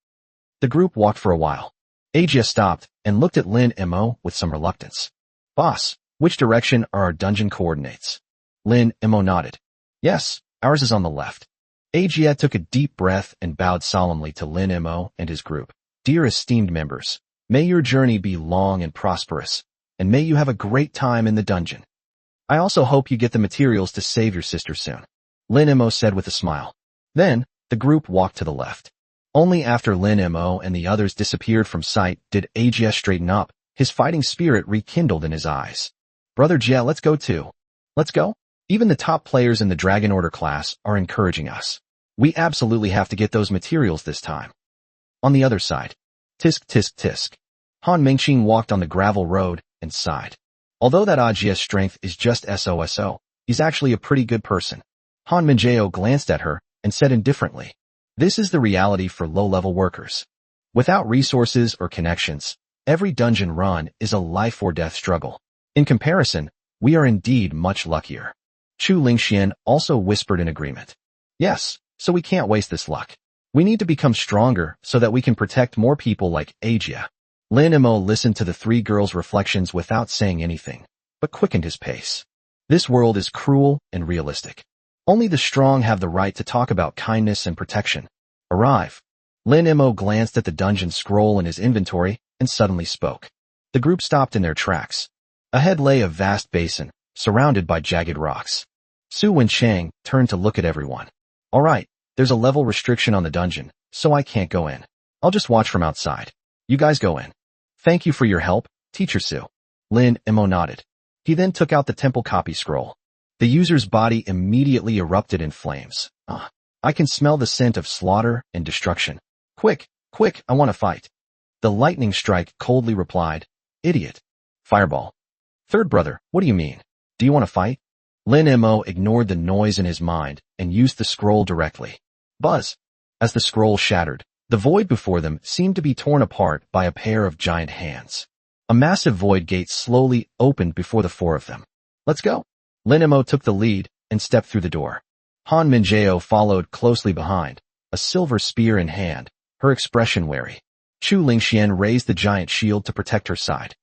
The group walked for a while. Ajie stopped and looked at Lin Mo with some reluctance. Boss, which direction are our dungeon coordinates? Lin Mo nodded. Yes, ours is on the left. Ajie took a deep breath and bowed solemnly to Lin Mo and his group. Dear esteemed members, may your journey be long and prosperous, and may you have a great time in the dungeon. I also hope you get the materials to save your sister soon. Lin Mo said with a smile. Then, the group walked to the left. Only after Lin Mo and the others disappeared from sight did Ajie straighten up, his fighting spirit rekindled in his eyes. Brother Jie, let's go too. Let's go? Even the top players in the Dragon Order class are encouraging us. We absolutely have to get those materials this time. On the other side. Tisk tisk tisk. Han Mengqing walked on the gravel road and sighed. Although that Ajie's strength is just SOSO, he's actually a pretty good person. Han Minjao glanced at her and said indifferently, "This is the reality for low-level workers. Without resources or connections, every dungeon run is a life-or-death struggle. In comparison, we are indeed much luckier." Chu Lingxian also whispered in agreement. "Yes, so we can't waste this luck. We need to become stronger so that we can protect more people like Ajia." Lin Mo listened to the three girls' reflections without saying anything, but quickened his pace. This world is cruel and realistic. Only the strong have the right to talk about kindness and protection. Arrive. Lin Mo glanced at the dungeon scroll in his inventory and suddenly spoke. The group stopped in their tracks. Ahead lay a vast basin, surrounded by jagged rocks. Su Wenchang turned to look at everyone. "All right, there's a level restriction on the dungeon, so I can't go in. I'll just watch from outside. You guys go in." "Thank you for your help, Teacher Su." Lin Mo nodded. He then took out the temple copy scroll. The user's body immediately erupted in flames. I can smell the scent of slaughter and destruction. Quick, I want to fight." The lightning strike coldly replied, "Idiot." Fireball. "Third brother, what do you mean? Do you want to fight?" Lin Mo ignored the noise in his mind and used the scroll directly. Buzz. As the scroll shattered, the void before them seemed to be torn apart by a pair of giant hands. A massive void gate slowly opened before the four of them. "Let's go." Lin Mo took the lead and stepped through the door. Han Minjao followed closely behind, a silver spear in hand, her expression wary. Chu Lingxian raised the giant shield to protect her side.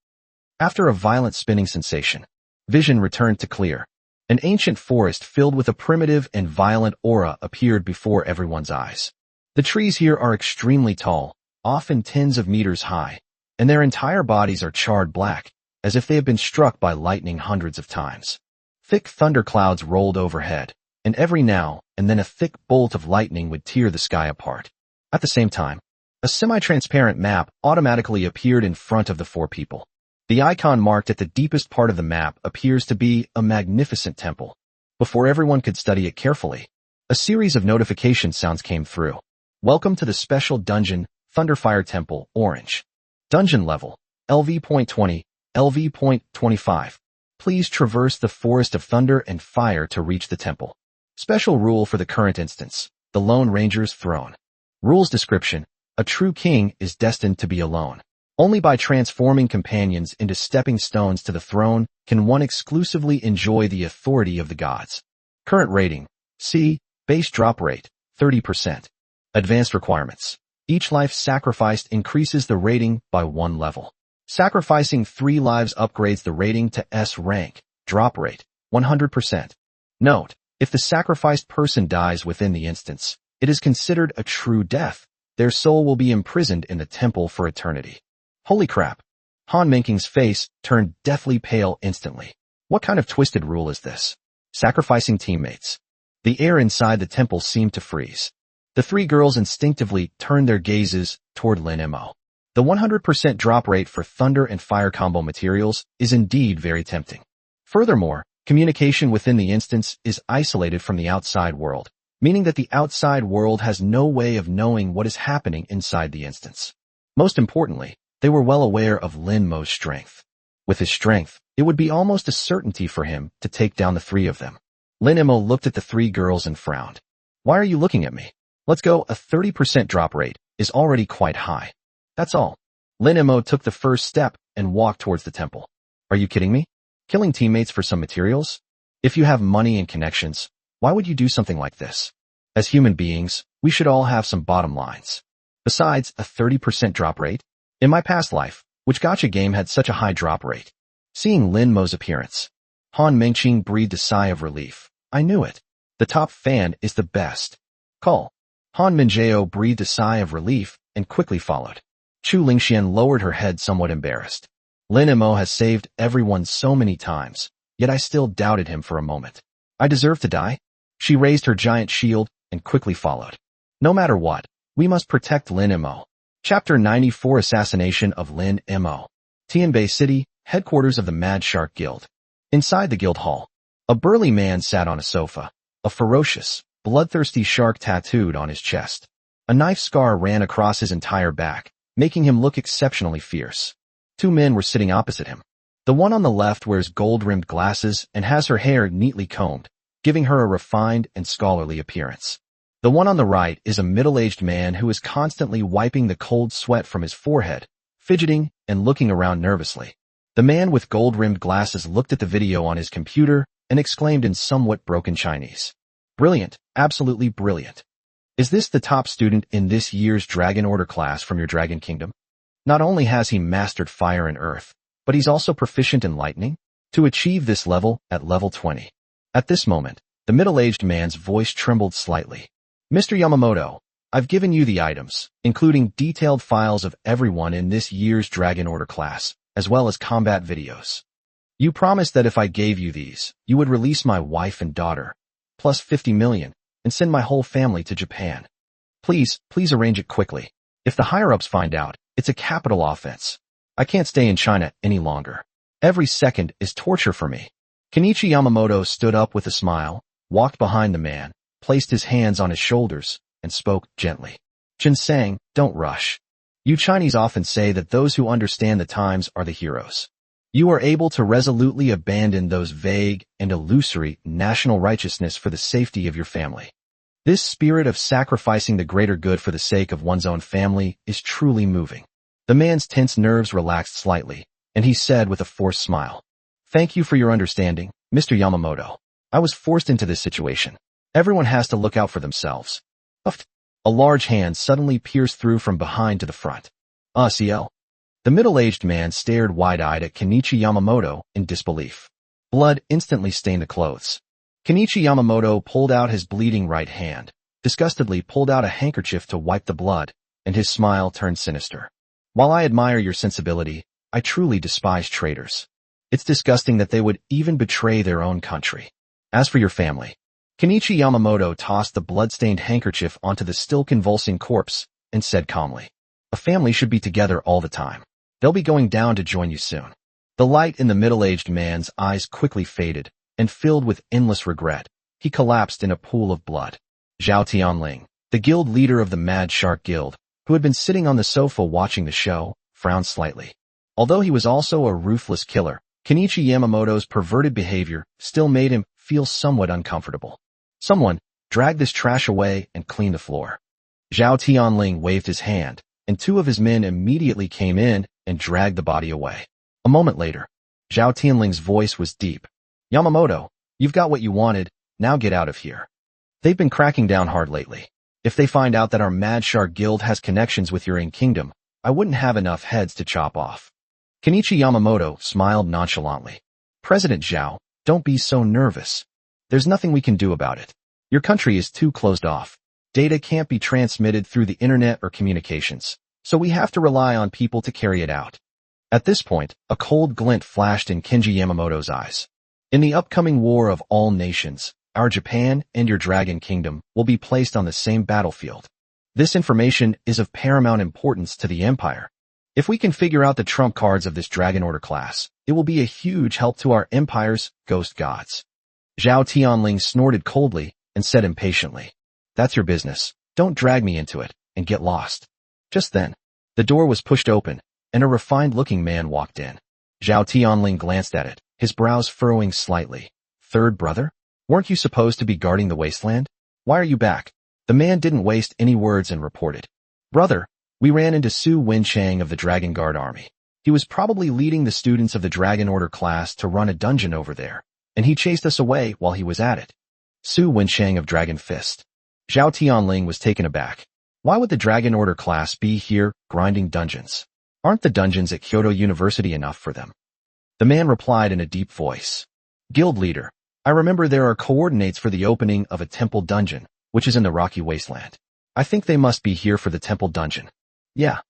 After a violent spinning sensation, vision returned to clear. An ancient forest filled with a primitive and violent aura appeared before everyone's eyes. The trees here are extremely tall, often tens of meters high, and their entire bodies are charred black, as if they have been struck by lightning hundreds of times. Thick thunderclouds rolled overhead, and every now and then a thick bolt of lightning would tear the sky apart. At the same time, a semi-transparent map automatically appeared in front of the four people. The icon marked at the deepest part of the map appears to be a magnificent temple. Before everyone could study it carefully, a series of notification sounds came through. "Welcome to the special dungeon, Thunderfire Temple, Orange. Dungeon level, LV.20, LV.25. Please traverse the Forest of Thunder and Fire to reach the temple. Special rule for the current instance, the Lone Ranger's Throne. Rules description, a true king is destined to be alone. Only by transforming companions into stepping stones to the throne can one exclusively enjoy the authority of the gods. Current rating, C, base drop rate, 30%. Advanced requirements. Each life sacrificed increases the rating by 1 level. Sacrificing 3 lives upgrades the rating to S rank, drop rate, 100%. Note, if the sacrificed person dies within the instance, it is considered a true death. Their soul will be imprisoned in the temple for eternity. Holy crap. Han Menking's face turned deathly pale instantly. What kind of twisted rule is this? Sacrificing teammates. The air inside the temple seemed to freeze. The 3 girls instinctively turned their gazes toward Lin Mo. The 100% drop rate for thunder and fire combo materials is indeed very tempting. Furthermore, communication within the instance is isolated from the outside world, meaning that the outside world has no way of knowing what is happening inside the instance. Most importantly, they were well aware of Lin Mo's strength. With his strength, it would be almost a certainty for him to take down the 3 of them. Lin Mo looked at the 3 girls and frowned. "Why are you looking at me? Let's go, a 30% drop rate is already quite high. That's all." Lin Mo took the first step and walked towards the temple. "Are you kidding me? Killing teammates for some materials? If you have money and connections, why would you do something like this? As human beings, we should all have some bottom lines. Besides, a 30% drop rate? In my past life, which gacha game had such a high drop rate?" Seeing Lin Mo's appearance, Han Mengqing breathed a sigh of relief. "I knew it. The top fan is the best. Call." Han Minjao breathed a sigh of relief and quickly followed. Chu Lingxian lowered her head somewhat embarrassed. Lin Mo has saved everyone so many times, yet I still doubted him for a moment. I deserve to die? She raised her giant shield and quickly followed. No matter what, we must protect Lin Mo. Chapter 94 Assassination of Lin Mo. Tianbei City, headquarters of the Mad Shark Guild. Inside the guild hall, a burly man sat on a sofa, a ferocious, bloodthirsty shark tattooed on his chest. A knife scar ran across his entire back, making him look exceptionally fierce. 2 men were sitting opposite him. The one on the left wears gold-rimmed glasses and has her hair neatly combed, giving her a refined and scholarly appearance. The one on the right is a middle-aged man who is constantly wiping the cold sweat from his forehead, fidgeting and looking around nervously. The man with gold-rimmed glasses looked at the video on his computer and exclaimed in somewhat broken Chinese. Brilliant, absolutely brilliant. Is this the top student in this year's Dragon Order class from your Dragon Kingdom? Not only has he mastered fire and earth, but he's also proficient in lightning? To achieve this level at level 20. At this moment, the middle-aged man's voice trembled slightly. Mr. Yamamoto, I've given you the items, including detailed files of everyone in this year's Dragon Order class, as well as combat videos. You promised that if I gave you these, you would release my wife and daughter, plus 50 million, and send my whole family to Japan. Please arrange it quickly. If the higher-ups find out, it's a capital offense. I can't stay in China any longer. Every second is torture for me. Kenichi Yamamoto stood up with a smile, walked behind the man, placed his hands on his shoulders, and spoke gently. Jinsang, don't rush. You Chinese often say that those who understand the times are the heroes. You are able to resolutely abandon those vague and illusory national righteousness for the safety of your family. This spirit of sacrificing the greater good for the sake of one's own family is truly moving. The man's tense nerves relaxed slightly, and he said with a forced smile, Thank you for your understanding, Mr. Yamamoto. I was forced into this situation. Everyone has to look out for themselves. A large hand suddenly pierced through from behind to the front. CL. The middle-aged man stared wide-eyed at Kenichi Yamamoto in disbelief. Blood instantly stained the clothes. Kenichi Yamamoto pulled out his bleeding right hand, disgustedly pulled out a handkerchief to wipe the blood, and his smile turned sinister. While I admire your sensibility, I truly despise traitors. It's disgusting that they would even betray their own country. As for your family, Kenichi Yamamoto tossed the blood-stained handkerchief onto the still convulsing corpse and said calmly, A family should be together all the time. They'll be going down to join you soon. The light in the middle-aged man's eyes quickly faded, and filled with endless regret, he collapsed in a pool of blood. Zhao Tianling, the guild leader of the Mad Shark Guild, who had been sitting on the sofa watching the show, frowned slightly. Although he was also a ruthless killer, Kenichi Yamamoto's perverted behavior still made him feel somewhat uncomfortable. Someone, drag this trash away and clean the floor. Zhao Tianling waved his hand, and two of his men immediately came in and dragged the body away. A moment later, Zhao Tianling's voice was deep. Yamamoto, you've got what you wanted, now get out of here. They've been cracking down hard lately. If they find out that our Mad Shark Guild has connections with your kingdom, I wouldn't have enough heads to chop off. Kenichi Yamamoto smiled nonchalantly. President Zhao, don't be so nervous. There's nothing we can do about it. Your country is too closed off. Data can't be transmitted through the internet or communications, so we have to rely on people to carry it out. At this point, a cold glint flashed in Kenji Yamamoto's eyes. In the upcoming war of all nations, our Japan and your Dragon Kingdom will be placed on the same battlefield. This information is of paramount importance to the Empire. If we can figure out the trump cards of this Dragon Order class, it will be a huge help to our Empire's ghost gods. Zhao Tianling snorted coldly and said impatiently, That's your business. Don't drag me into it, and get lost. Just then, the door was pushed open, and a refined-looking man walked in. Zhao Tianling glanced at it, his brows furrowing slightly. Third brother? Weren't you supposed to be guarding the wasteland? Why are you back? The man didn't waste any words and reported. Brother, we ran into Su Wenchang of the Dragon Guard Army. He was probably leading the students of the Dragon Order class to run a dungeon over there, and he chased us away while he was at it. Su Wenchang of Dragon Fist. Zhao Tianling was taken aback. Why would the Dragon Order class be here grinding dungeons? Aren't the dungeons at Kyoto University enough for them? The man replied in a deep voice. Guild leader, I remember there are coordinates for the opening of a temple dungeon, which is in the rocky wasteland. I think they must be here for the temple dungeon. Yeah.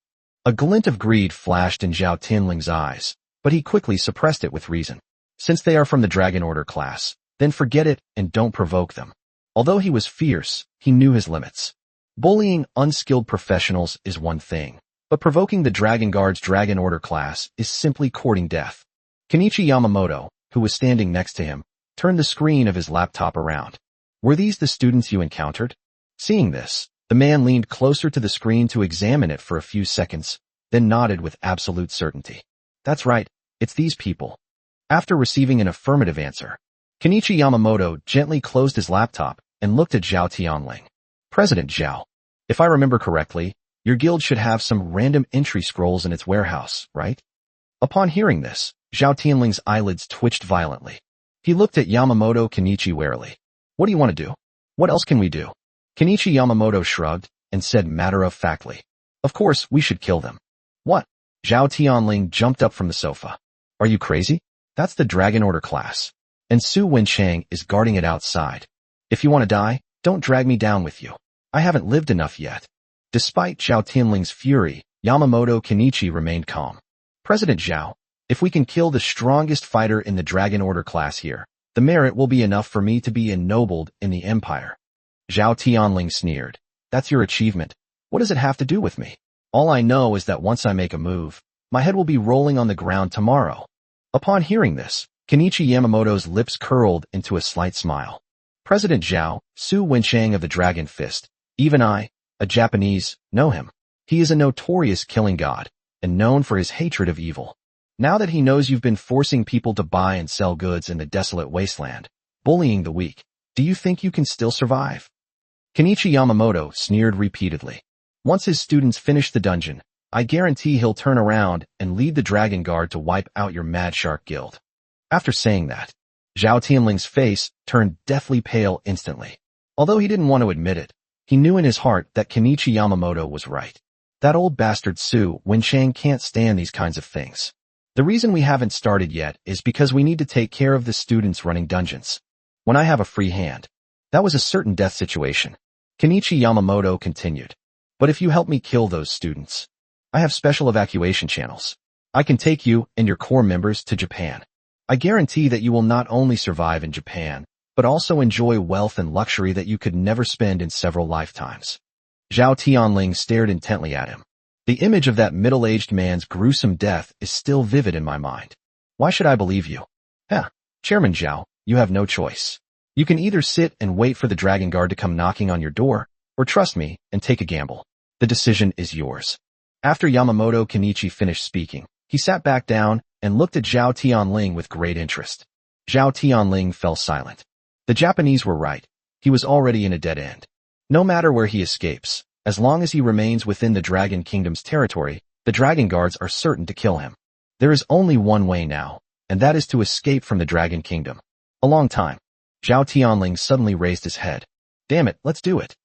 A glint of greed flashed in Zhao Tianling's eyes, but he quickly suppressed it with reason. Since they are from the Dragon Order class, then forget it and don't provoke them. Although he was fierce, he knew his limits. Bullying unskilled professionals is one thing, but provoking the Dragon Guard's Dragon Order class is simply courting death. Kenichi Yamamoto, who was standing next to him, turned the screen of his laptop around. Were these the students you encountered? Seeing this, the man leaned closer to the screen to examine it for a few seconds, then nodded with absolute certainty. That's right, it's these people. After receiving an affirmative answer, Kenichi Yamamoto gently closed his laptop and looked at Zhao Tianling. President Zhao, if I remember correctly, your guild should have some random entry scrolls in its warehouse, right? Upon hearing this, Zhao Tianling's eyelids twitched violently. He looked at Yamamoto Kenichi warily. What do you want to do? What else can we do? Kenichi Yamamoto shrugged and said matter-of-factly. Of course, we should kill them. What? Zhao Tianling jumped up from the sofa. Are you crazy? That's the Dragon Order class. And Su Wenchang is guarding it outside. If you want to die, don't drag me down with you. I haven't lived enough yet. Despite Zhao Tianling's fury, Yamamoto Kenichi remained calm. President Zhao, if we can kill the strongest fighter in the Dragon Order class here, the merit will be enough for me to be ennobled in the Empire. Zhao Tianling sneered. That's your achievement. What does it have to do with me? All I know is that once I make a move, my head will be rolling on the ground tomorrow. Upon hearing this, Kenichi Yamamoto's lips curled into a slight smile. President Zhao, Su Wenchang of the Dragon Fist, even I, a Japanese, know him. He is a notorious killing god, and known for his hatred of evil. Now that he knows you've been forcing people to buy and sell goods in the desolate wasteland, bullying the weak, do you think you can still survive? Kenichi Yamamoto sneered repeatedly. Once his students finish the dungeon, I guarantee he'll turn around and lead the Dragon Guard to wipe out your Mad Shark Guild. After saying that, Zhao Tianling's face turned deathly pale instantly. Although he didn't want to admit it, he knew in his heart that Kenichi Yamamoto was right. That old bastard Su Wenchang can't stand these kinds of things. The reason we haven't started yet is because we need to take care of the students running dungeons. When I have a free hand. That was a certain death situation. Kenichi Yamamoto continued. But if you help me kill those students, I have special evacuation channels. I can take you and your core members to Japan. I guarantee that you will not only survive in Japan, but also enjoy wealth and luxury that you could never spend in several lifetimes. Zhao Tianling stared intently at him. The image of that middle-aged man's gruesome death is still vivid in my mind. Why should I believe you? Chairman Zhao, you have no choice. You can either sit and wait for the Dragon Guard to come knocking on your door, or trust me and take a gamble. The decision is yours. After Yamamoto Kenichi finished speaking, he sat back down and looked at Zhao Tianling with great interest. Zhao Tianling fell silent. The Japanese were right. He was already in a dead end. No matter where he escapes, as long as he remains within the Dragon Kingdom's territory, the Dragon Guards are certain to kill him. There is only one way now, and that is to escape from the Dragon Kingdom. A long time. Zhao Tianling suddenly raised his head. Damn it, let's do it.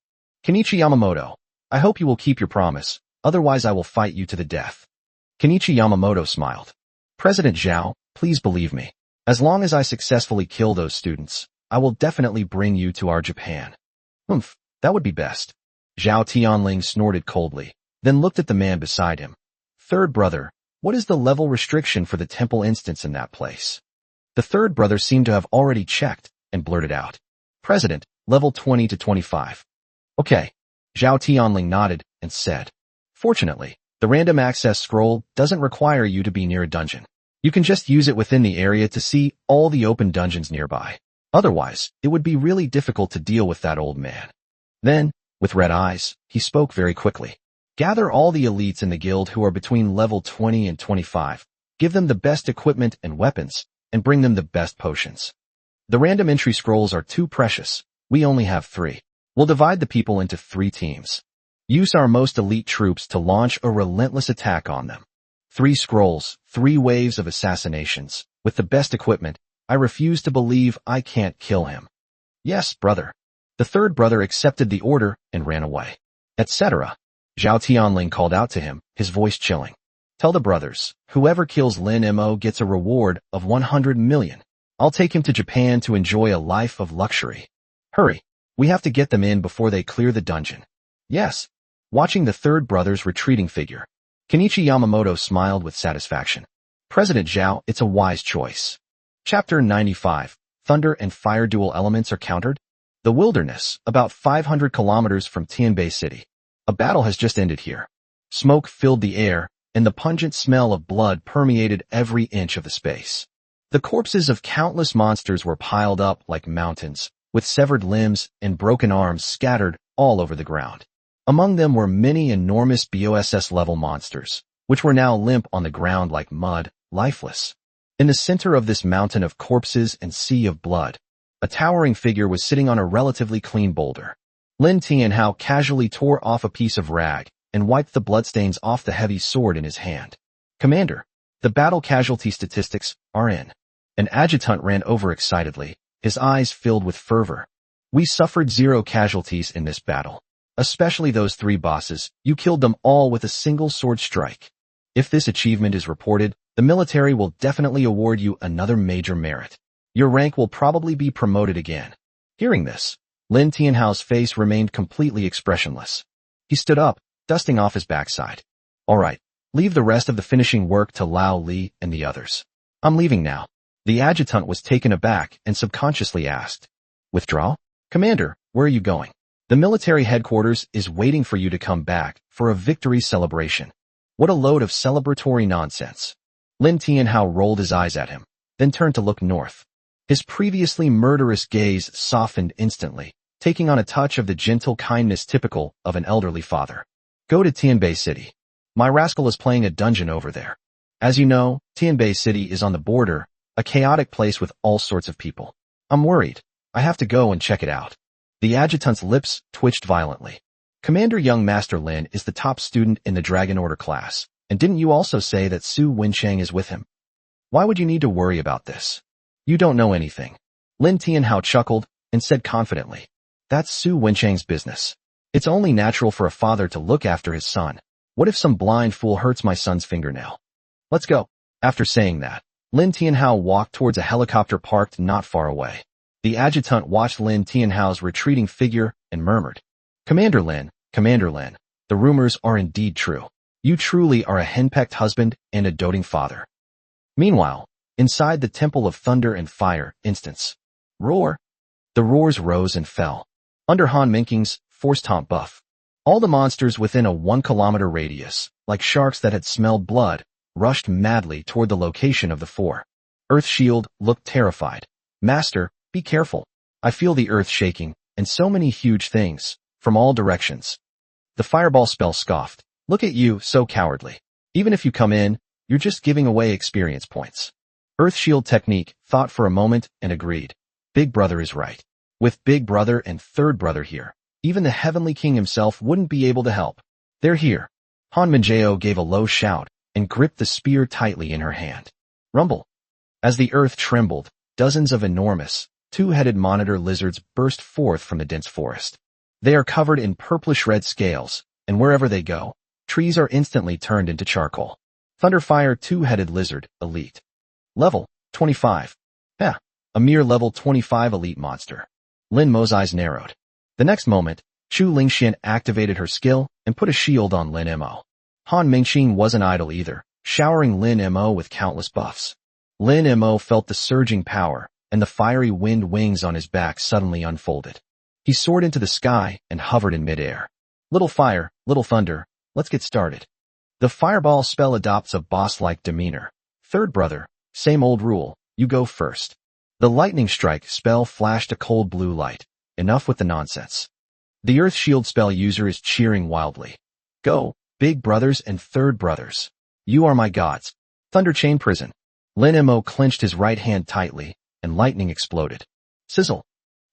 Kenichi Yamamoto, I hope you will keep your promise, otherwise I will fight you to the death. Kenichi Yamamoto smiled. President Zhao, please believe me. As long as I successfully kill those students, I will definitely bring you to our Japan. That would be best. Zhao Tianling snorted coldly, then looked at the man beside him. Third brother, what is the level restriction for the temple instance in that place? The third brother seemed to have already checked and blurted out. President, level 20 to 25. Okay. Zhao Tianling nodded and said. Fortunately, the random access scroll doesn't require you to be near a dungeon. You can just use it within the area to see all the open dungeons nearby. Otherwise, it would be really difficult to deal with that old man. Then, with red eyes, he spoke very quickly. Gather all the elites in the guild who are between level 20 and 25. Give them the best equipment and weapons, and bring them the best potions. The random entry scrolls are too precious. We only have 3. We'll divide the people into 3 teams. Use our most elite troops to launch a relentless attack on them. 3 scrolls, 3 waves of assassinations. With the best equipment, I refuse to believe I can't kill him. Yes, brother. The third brother accepted the order and ran away. Etc. Zhao Tianling called out to him, his voice chilling. Tell the brothers, whoever kills Lin Mo gets a reward of 100 million. I'll take him to Japan to enjoy a life of luxury. Hurry. We have to get them in before they clear the dungeon. Yes. Watching the third brother's retreating figure, Kenichi Yamamoto smiled with satisfaction. President Zhao, it's a wise choice. Chapter 95. Thunder and fire dual elements are countered. The wilderness, about 500 kilometers from Tianbei City. A battle has just ended here. Smoke filled the air, and the pungent smell of blood permeated every inch of the space. The corpses of countless monsters were piled up like mountains, with severed limbs and broken arms scattered all over the ground. Among them were many enormous BOSS-level monsters, which were now limp on the ground like mud, lifeless. In the center of this mountain of corpses and sea of blood, A towering figure was sitting on a relatively clean boulder. Lin Tianhao casually tore off a piece of rag and wiped the bloodstains off the heavy sword in his hand. Commander, the battle casualty statistics are in. An adjutant ran over excitedly, his eyes filled with fervor. We suffered 0 casualties in this battle. Especially those 3 bosses, you killed them all with a single sword strike. If this achievement is reported, the military will definitely award you another major merit. Your rank will probably be promoted again. Hearing this, Lin Tianhao's face remained completely expressionless. He stood up, dusting off his backside. All right, leave the rest of the finishing work to Lao Li and the others. I'm leaving now. The adjutant was taken aback and subconsciously asked, Withdraw? Commander, where are you going? The military headquarters is waiting for you to come back for a victory celebration. What a load of celebratory nonsense. Lin Tianhao rolled his eyes at him, then turned to look north. His previously murderous gaze softened instantly, taking on a touch of the gentle kindness typical of an elderly father. Go to Tianbei City. My rascal is playing a dungeon over there. As you know, Tianbei City is on the border, a chaotic place with all sorts of people. I'm worried. I have to go and check it out. The adjutant's lips twitched violently. Commander Young Master Lin is the top student in the Dragon Order class, and didn't you also say that Su Wenchang is with him? Why would you need to worry about this? You don't know anything. Lin Tianhao chuckled and said confidently, That's Su Wenchang's business. It's only natural for a father to look after his son. What if some blind fool hurts my son's fingernail? Let's go. After saying that, Lin Tianhao walked towards a helicopter parked not far away. The adjutant watched Lin Tianhao's retreating figure and murmured, Commander Lin, the rumors are indeed true. You truly are a henpecked husband and a doting father. Meanwhile, inside the Temple of Thunder and Fire instance, roar. The roars rose and fell. Under Han Menking's force taunt buff, all the monsters within a 1-kilometer radius, like sharks that had smelled blood, rushed madly toward the location of the 4. Earth Shield looked terrified. Master, be careful. I feel the earth shaking, and so many huge things, from all directions. The fireball spell scoffed. Look at you, so cowardly. Even if you come in, you're just giving away experience points. Earth Shield Technique thought for a moment and agreed. Big Brother is right. With Big Brother and Third Brother here, even the Heavenly King himself wouldn't be able to help. They're here. Han Minjao gave a low shout and gripped the spear tightly in her hand. Rumble. As the earth trembled, dozens of enormous, 2-headed monitor lizards burst forth from the dense forest. They are covered in purplish-red scales, and wherever they go, trees are instantly turned into charcoal. Thunderfire 2-headed lizard, elite. Level 25. A mere level 25 elite monster. Lin Mo's eyes narrowed. The next moment, Chu Lingxian activated her skill and put a shield on Lin Mo. Han Mingxin wasn't idle either, showering Lin Mo with countless buffs. Lin Mo felt the surging power, and the fiery wind wings on his back suddenly unfolded. He soared into the sky and hovered in midair. Little fire, little thunder, let's get started. The fireball spell adopts a boss-like demeanor. Third Brother, same old rule, you go first. The lightning strike spell flashed a cold blue light. Enough with the nonsense. The Earth Shield spell user is cheering wildly. Go, Big Brothers and Third Brothers. You are my gods. Thunder Chain Prison. Lin Mo clenched his right hand tightly, and lightning exploded. Sizzle.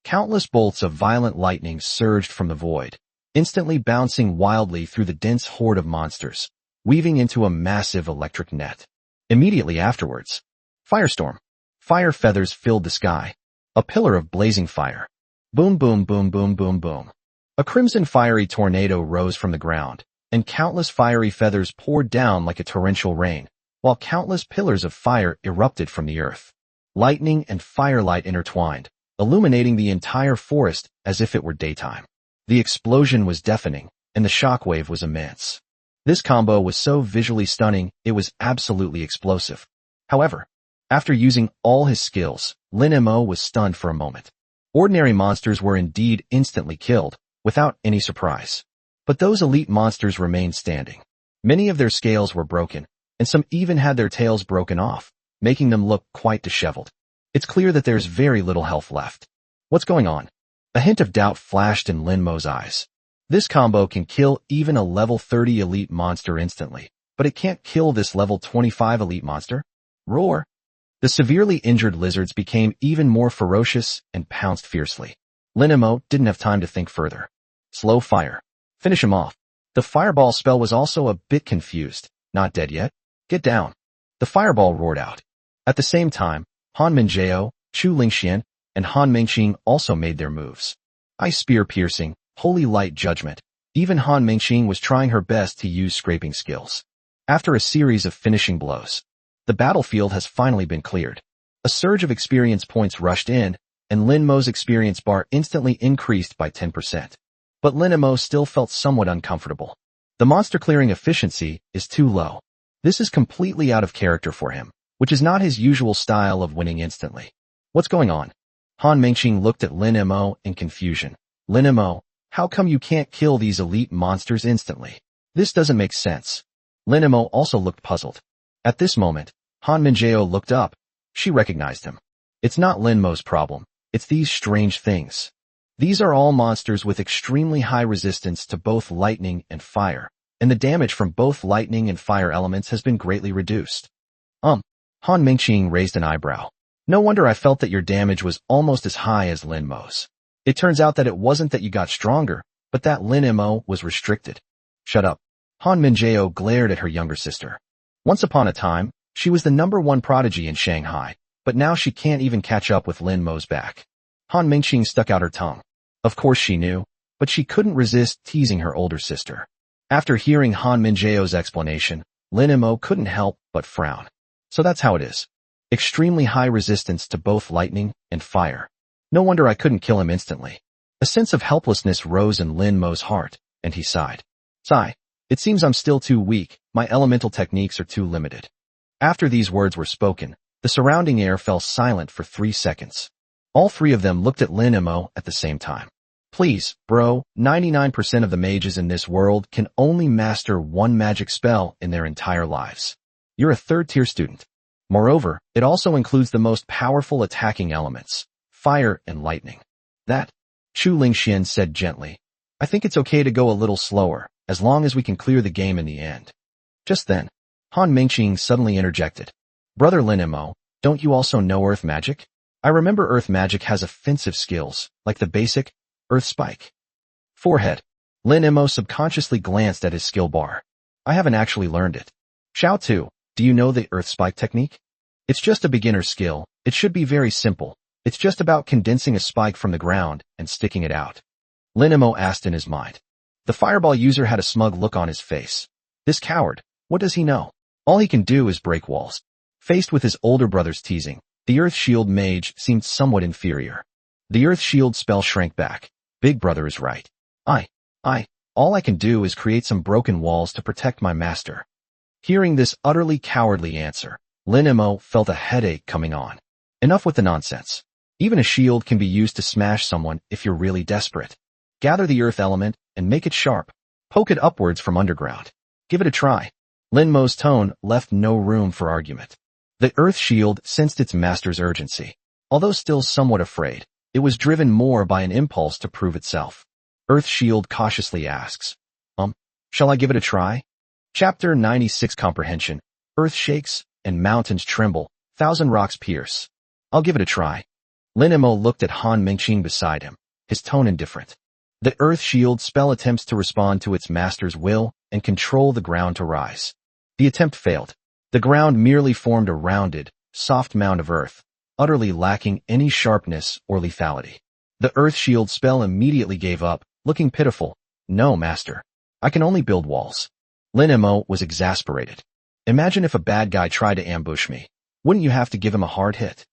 Countless bolts of violent lightning surged from the void, instantly bouncing wildly through the dense horde of monsters, weaving into a massive electric net. Immediately afterwards, firestorm. Fire feathers filled the sky. A pillar of blazing fire. Boom, boom, boom, boom, boom, boom. A crimson fiery tornado rose from the ground, and countless fiery feathers poured down like a torrential rain, while countless pillars of fire erupted from the earth. Lightning and firelight intertwined, illuminating the entire forest as if it were daytime. The explosion was deafening, and the shockwave was immense. This combo was so visually stunning, it was absolutely explosive. However, after using all his skills, Lin Mo was stunned for a moment. Ordinary monsters were indeed instantly killed, without any surprise. But those elite monsters remained standing. Many of their scales were broken, and some even had their tails broken off, making them look quite disheveled. It's clear that there's very little health left. What's going on? A hint of doubt flashed in Lin Mo's eyes. This combo can kill even a level 30 elite monster instantly, but it can't kill this level 25 elite monster. Roar. The severely injured lizards became even more ferocious and pounced fiercely. Linimo didn't have time to think further. Slow fire. Finish him off. The fireball spell was also a bit confused. Not dead yet? Get down. The fireball roared out. At the same time, Han Mingjao, Chu Lingxian, and Han Mingqing also made their moves. Ice spear piercing, holy light judgment. Even Han Mingqing was trying her best to use scraping skills. After a series of finishing blows, the battlefield has finally been cleared. A surge of experience points rushed in, and Lin Mo's experience bar instantly increased by 10%. But Lin Mo still felt somewhat uncomfortable. The monster clearing efficiency is too low. This is completely out of character for him, which is not his usual style of winning instantly. What's going on? Han Mingqing looked at Lin Mo in confusion. Lin Mo, how come you can't kill these elite monsters instantly? This doesn't make sense. Lin Mo also looked puzzled. At this moment, Han Mingjao looked up. She recognized him. It's not Lin Mo's problem. It's these strange things. These are all monsters with extremely high resistance to both lightning and fire, and the damage from both lightning and fire elements has been greatly reduced. Han Mingqing raised an eyebrow. No wonder I felt that your damage was almost as high as Lin Mo's. It turns out that it wasn't that you got stronger, but that Lin Mo was restricted. Shut up. Han Mingjao glared at her younger sister. Once upon a time, she was the #1 prodigy in Shanghai, but now she can't even catch up with Lin Mo's back. Han Mingqing stuck out her tongue. Of course she knew, but she couldn't resist teasing her older sister. After hearing Han Mingjao's explanation, Lin Mo couldn't help but frown. So that's how it is. Extremely high resistance to both lightning and fire. No wonder I couldn't kill him instantly. A sense of helplessness rose in Lin Mo's heart, and he sighed. Sigh. It seems I'm still too weak, my elemental techniques are too limited. After these words were spoken, the surrounding air fell silent for 3 seconds. All three of them looked at Lin Mo at the same time. Please, bro, 99% of the mages in this world can only master one magic spell in their entire lives. You're a 3rd-tier student. Moreover, it also includes the most powerful attacking elements, fire and lightning. That, Chu Lingxian said gently. I think it's okay to go a little slower, as long as we can clear the game in the end. Just then, Han Mingqing suddenly interjected. Brother Lin Mo, don't you also know earth magic? I remember earth magic has offensive skills, like the basic earth spike. Forehead. Lin Mo subconsciously glanced at his skill bar. I haven't actually learned it. Xiao Tu, do you know the earth spike technique? It's just a beginner skill. It should be very simple. It's just about condensing a spike from the ground and sticking it out. Lin Mo asked in his mind. The fireball user had a smug look on his face. This coward, what does he know? All he can do is break walls. Faced with his older brother's teasing, the Earth Shield mage seemed somewhat inferior. The Earth Shield spell shrank back. Big brother is right. All I can do is create some broken walls to protect my master. Hearing this utterly cowardly answer, Lin Mo felt a headache coming on. Enough with the nonsense. Even a shield can be used to smash someone if you're really desperate. Gather the earth element and make it sharp. Poke it upwards from underground. Give it a try. Lin Mo's tone left no room for argument. The earth shield sensed its master's urgency. Although still somewhat afraid, it was driven more by an impulse to prove itself. Earth Shield cautiously asks, shall I give it a try? Chapter 96 Comprehension. Earth shakes, and mountains tremble, 1,000 rocks pierce. I'll give it a try. Lin Mo looked at Han Mingqing beside him, his tone indifferent. The Earth Shield spell attempts to respond to its master's will and control the ground to rise. The attempt failed. The ground merely formed a rounded, soft mound of earth, utterly lacking any sharpness or lethality. The Earth Shield spell immediately gave up, looking pitiful. No, master. I can only build walls. Lin Mo was exasperated. Imagine if a bad guy tried to ambush me. Wouldn't you have to give him a hard hit?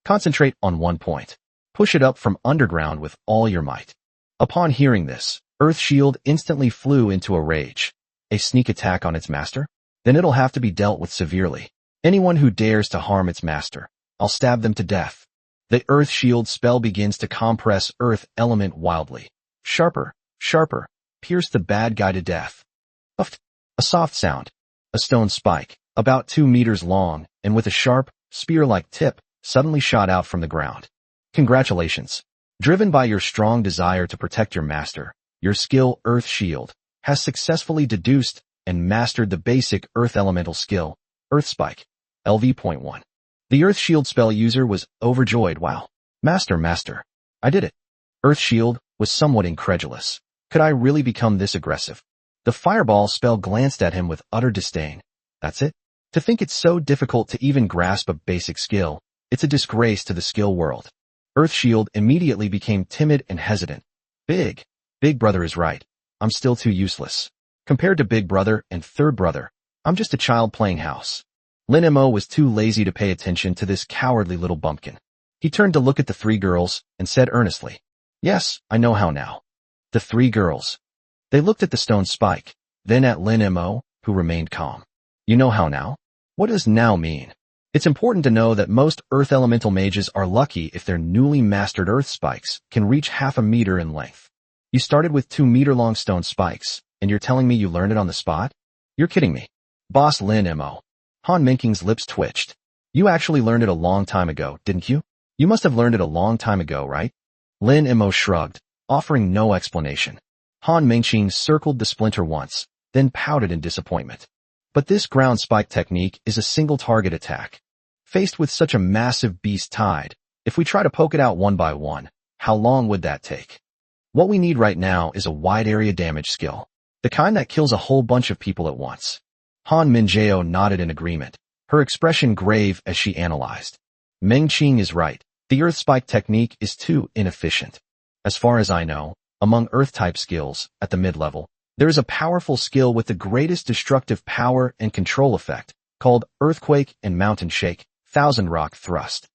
Concentrate on one point. Push it up from underground with all your might. Upon hearing this, Earth Shield instantly flew into a rage. A sneak attack on its master? Then it'll have to be dealt with severely. Anyone who dares to harm its master, I'll stab them to death. The Earth Shield spell begins to compress Earth element wildly. Sharper, sharper, pierce the bad guy to death. Puffed. A soft sound. A stone spike, about 2 meters long, and with a sharp, spear-like tip, suddenly shot out from the ground. Congratulations. Driven by your strong desire to protect your master, your skill Earth Shield has successfully deduced and mastered the basic Earth Elemental skill, Earth Spike, LV.1. The Earth Shield spell user was overjoyed. Wow. Master. I did it. Earth Shield was somewhat incredulous. Could I really become this aggressive? The Fireball spell glanced at him with utter disdain. That's it? To think it's so difficult to even grasp a basic skill. It's a disgrace to the skill world. Earth Shield immediately became timid and hesitant. Big Brother is right. I'm still too useless. Compared to Big Brother and Third Brother, I'm just a child playing house. Lin Mo was too lazy to pay attention to this cowardly little bumpkin. He turned to look at the three girls and said earnestly, "Yes, I know how now." The three girls. They looked at the stone spike, then at Lin Mo, who remained calm. You know how now? What does now mean? It's important to know that most Earth Elemental mages are lucky if their newly mastered Earth spikes can reach 0.5 meter in length. You started with 2-meter-long stone spikes, and you're telling me you learned it on the spot? You're kidding me. Boss Lin Mo. Han Mingqing's lips twitched. You actually learned it a long time ago, didn't you? You must have learned it a long time ago, right? Lin Mo shrugged, offering no explanation. Han Mingqing circled the splinter once, then pouted in disappointment. But this ground spike technique is a single target attack. Faced with such a massive beast tide, if we try to poke it out one by one, how long would that take? What we need right now is a wide area damage skill, the kind that kills a whole bunch of people at once. Han Minjao nodded in agreement, her expression grave as she analyzed. Mengqing is right. The Earth Spike technique is too inefficient. As far as I know, among Earth-type skills, at the mid-level, there is a powerful skill with the greatest destructive power and control effect, called Earthquake and Mountain Shake, Thousand Rock Thrust.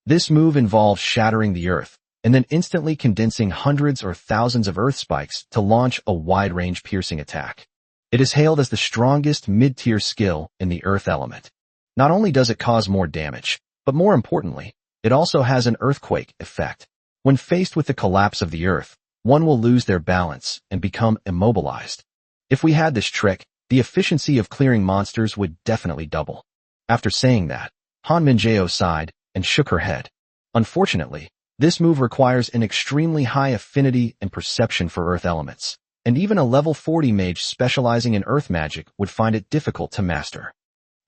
This move involves shattering the Earth, and then instantly condensing hundreds or thousands of Earth spikes to launch a wide-range piercing attack. It is hailed as the strongest mid-tier skill in the Earth element. Not only does it cause more damage, but more importantly, it also has an earthquake effect. When faced with the collapse of the Earth, one will lose their balance and become immobilized. If we had this trick, the efficiency of clearing monsters would definitely double. After saying that, Han Minjao sighed and shook her head. Unfortunately, this move requires an extremely high affinity and perception for Earth elements, and even a level 40 mage specializing in Earth magic would find it difficult to master.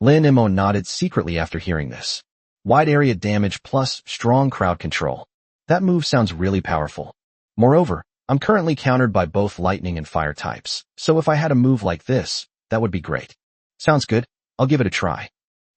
Lin Mo nodded secretly after hearing this. Wide area damage plus strong crowd control. That move sounds really powerful. Moreover, I'm currently countered by both lightning and fire types, so if I had a move like this, that would be great. Sounds good, I'll give it a try.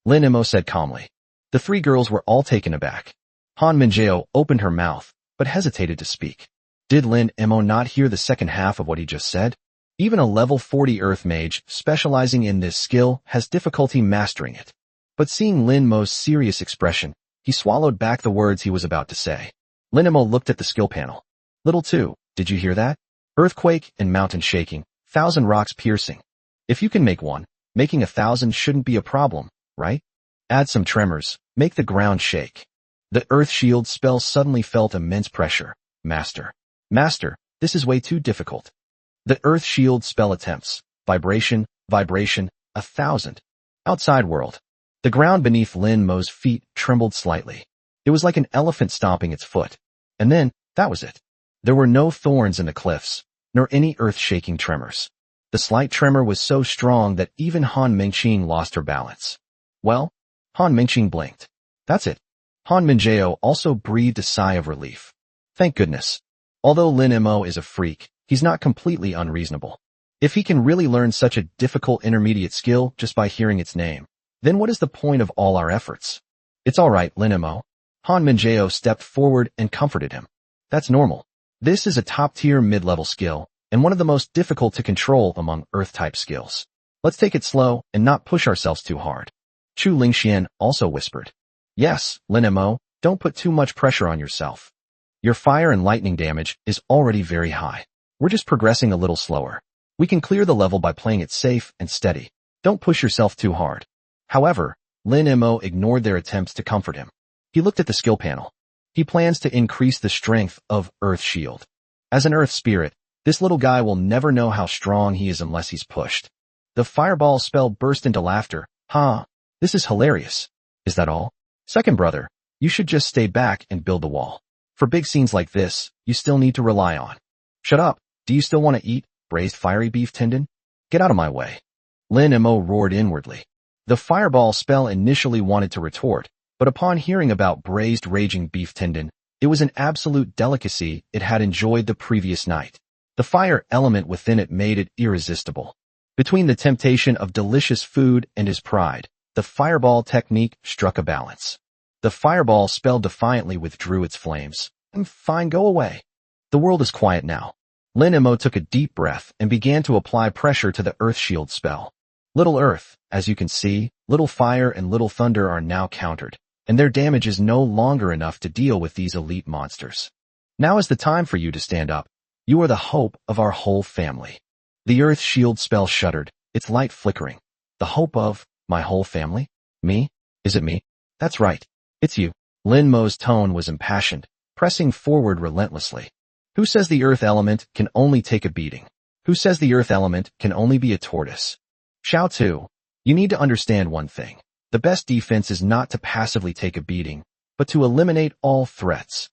Lin Mo said calmly. The three girls were all taken aback. Han Minjao opened her mouth, but hesitated to speak. Did Lin Mo not hear the second half of what he just said? Even a level 40 Earth mage specializing in this skill has difficulty mastering it. But seeing Lin Mo's serious expression, he swallowed back the words he was about to say. Lin Mo looked at the skill panel. Little 2, did you hear that? Earthquake and mountain shaking, 1,000 rocks piercing. If you can make one, making 1,000 shouldn't be a problem, right? Add some tremors, make the ground shake. The Earth Shield spell suddenly felt immense pressure. Master, this is way too difficult. The Earth Shield spell attempts. Vibration, 1,000. Outside world. The ground beneath Lin Mo's feet trembled slightly. It was like an elephant stomping its foot. And then, that was it. There were no thorns in the cliffs, nor any earth-shaking tremors. The slight tremor was so strong that even Han Mingqing lost her balance. Well, Han Mingqing blinked. That's it. Han Minjao also breathed a sigh of relief. Thank goodness. Although Lin Mo is a freak, he's not completely unreasonable. If he can really learn such a difficult intermediate skill just by hearing its name, then what is the point of all our efforts? It's all right, Lin Mo. Han Minjao stepped forward and comforted him. That's normal. This is a top-tier mid-level skill, and one of the most difficult to control among Earth-type skills. Let's take it slow and not push ourselves too hard. Chu Lingxian also whispered. Yes, Lin Mo, don't put too much pressure on yourself. Your fire and lightning damage is already very high. We're just progressing a little slower. We can clear the level by playing it safe and steady. Don't push yourself too hard. However, Lin Mo ignored their attempts to comfort him. He looked at the skill panel. He plans to increase the strength of Earth Shield. As an Earth spirit, this little guy will never know how strong he is unless he's pushed. The fireball spell burst into laughter. This is hilarious. Is that all? Second brother, you should just stay back and build the wall. For big scenes like this, you still need to rely on. Shut up. Do you still want to eat braised fiery beef tendon? Get out of my way. Lin Mo roared inwardly. The fireball spell initially wanted to retort, But upon hearing about braised raging beef tendon, it was an absolute delicacy it had enjoyed the previous night. The fire element within it made it irresistible. Between the temptation of delicious food and his pride, the fireball technique struck a balance. The fireball spell defiantly withdrew its flames. Fine, go away. The world is quiet now. Lin Mo took a deep breath and began to apply pressure to the Earth Shield spell. Little Earth, as you can see, Little Fire and Little Thunder are now countered, and their damage is no longer enough to deal with these elite monsters. Now is the time for you to stand up. You are the hope of our whole family. The Earth Shield spell shuddered, its light flickering. The hope of my whole family? Me? Is it me? That's right. It's you. Lin Mo's tone was impassioned, pressing forward relentlessly. Who says the earth element can only take a beating? Who says the earth element can only be a tortoise? Xiao Tu, you need to understand one thing. The best defense is not to passively take a beating, but to eliminate all threats.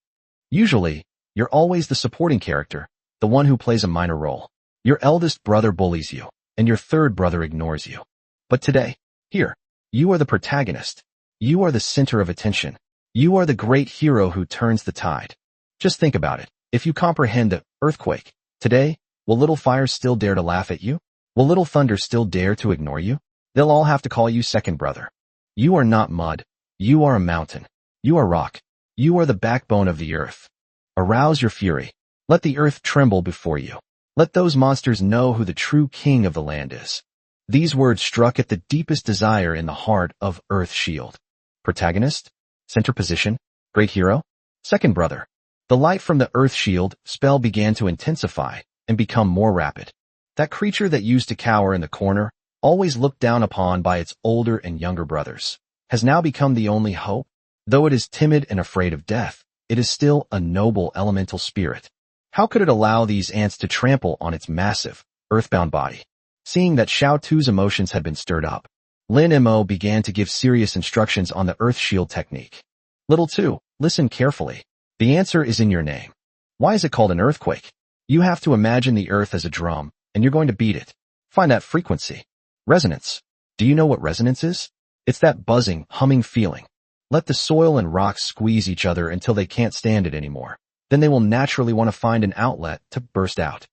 Usually, you're always the supporting character, the one who plays a minor role. Your eldest brother bullies you, and your third brother ignores you. But today, here, you are the protagonist. You are the center of attention. You are the great hero who turns the tide. Just think about it. If you comprehend the earthquake, today, will Little Fire still dare to laugh at you? Will Little Thunder still dare to ignore you? They'll all have to call you second brother. You are not mud. You are a mountain. You are rock. You are the backbone of the earth. Arouse your fury. Let the earth tremble before you. Let those monsters know who the true king of the land is. These words struck at the deepest desire in the heart of Earth Shield. Protagonist? Center position? Great hero? Second brother. The light from the Earth Shield spell began to intensify and become more rapid. That creature that used to cower in the corner, always looked down upon by its older and younger brothers, has now become the only hope. Though it is timid and afraid of death, it is still a noble elemental spirit. How could it allow these ants to trample on its massive, earthbound body? Seeing that Xiao Tu's emotions had been stirred up, Lin Mo began to give serious instructions on the Earth Shield technique. Little Tu, listen carefully. The answer is in your name. Why is it called an earthquake? You have to imagine the earth as a drum, and you're going to beat it. Find that frequency. Resonance. Do you know what resonance is? It's that buzzing, humming feeling. Let the soil and rocks squeeze each other until they can't stand it anymore. Then they will naturally want to find an outlet to burst out.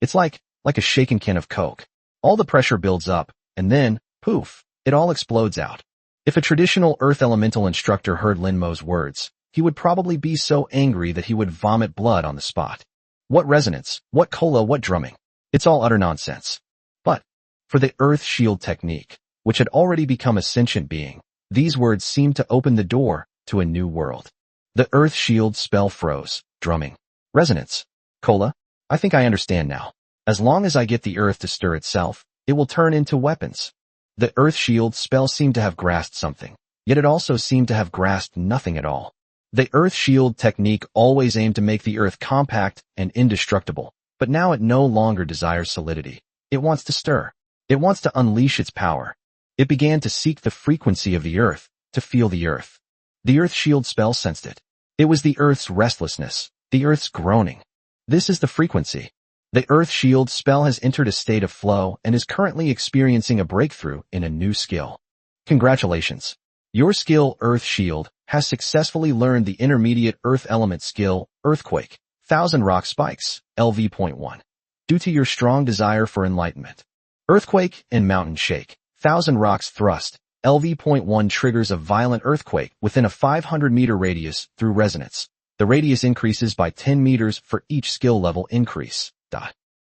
It's like a shaken can of Coke. All the pressure builds up, and then, poof, it all explodes out. If a traditional earth elemental instructor heard Lin Mo's words, he would probably be so angry that he would vomit blood on the spot. What resonance, what cola, what drumming. It's all utter nonsense. But, for the Earth Shield technique, which had already become a sentient being, these words seemed to open the door to a new world. The Earth Shield spell froze, drumming. Resonance. Cola? I think I understand now. As long as I get the earth to stir itself, it will turn into weapons. The Earth Shield spell seemed to have grasped something, yet it also seemed to have grasped nothing at all. The Earth Shield technique always aimed to make the earth compact and indestructible, but now it no longer desires solidity. It wants to stir. It wants to unleash its power. It began to seek the frequency of the earth, to feel the earth. The Earth Shield spell sensed it. It was the earth's restlessness, the earth's groaning. This is the frequency. The Earth Shield spell has entered a state of flow and is currently experiencing a breakthrough in a new skill. Congratulations. Your skill, Earth Shield, has successfully learned the intermediate earth element skill, Earthquake, 1000 Rock Spikes, LV.1. Due to your strong desire for enlightenment. Earthquake and Mountain Shake, 1000 Rocks Thrust, LV.1 triggers a violent earthquake within a 500-meter radius through resonance. The radius increases by 10 meters for each skill level increase.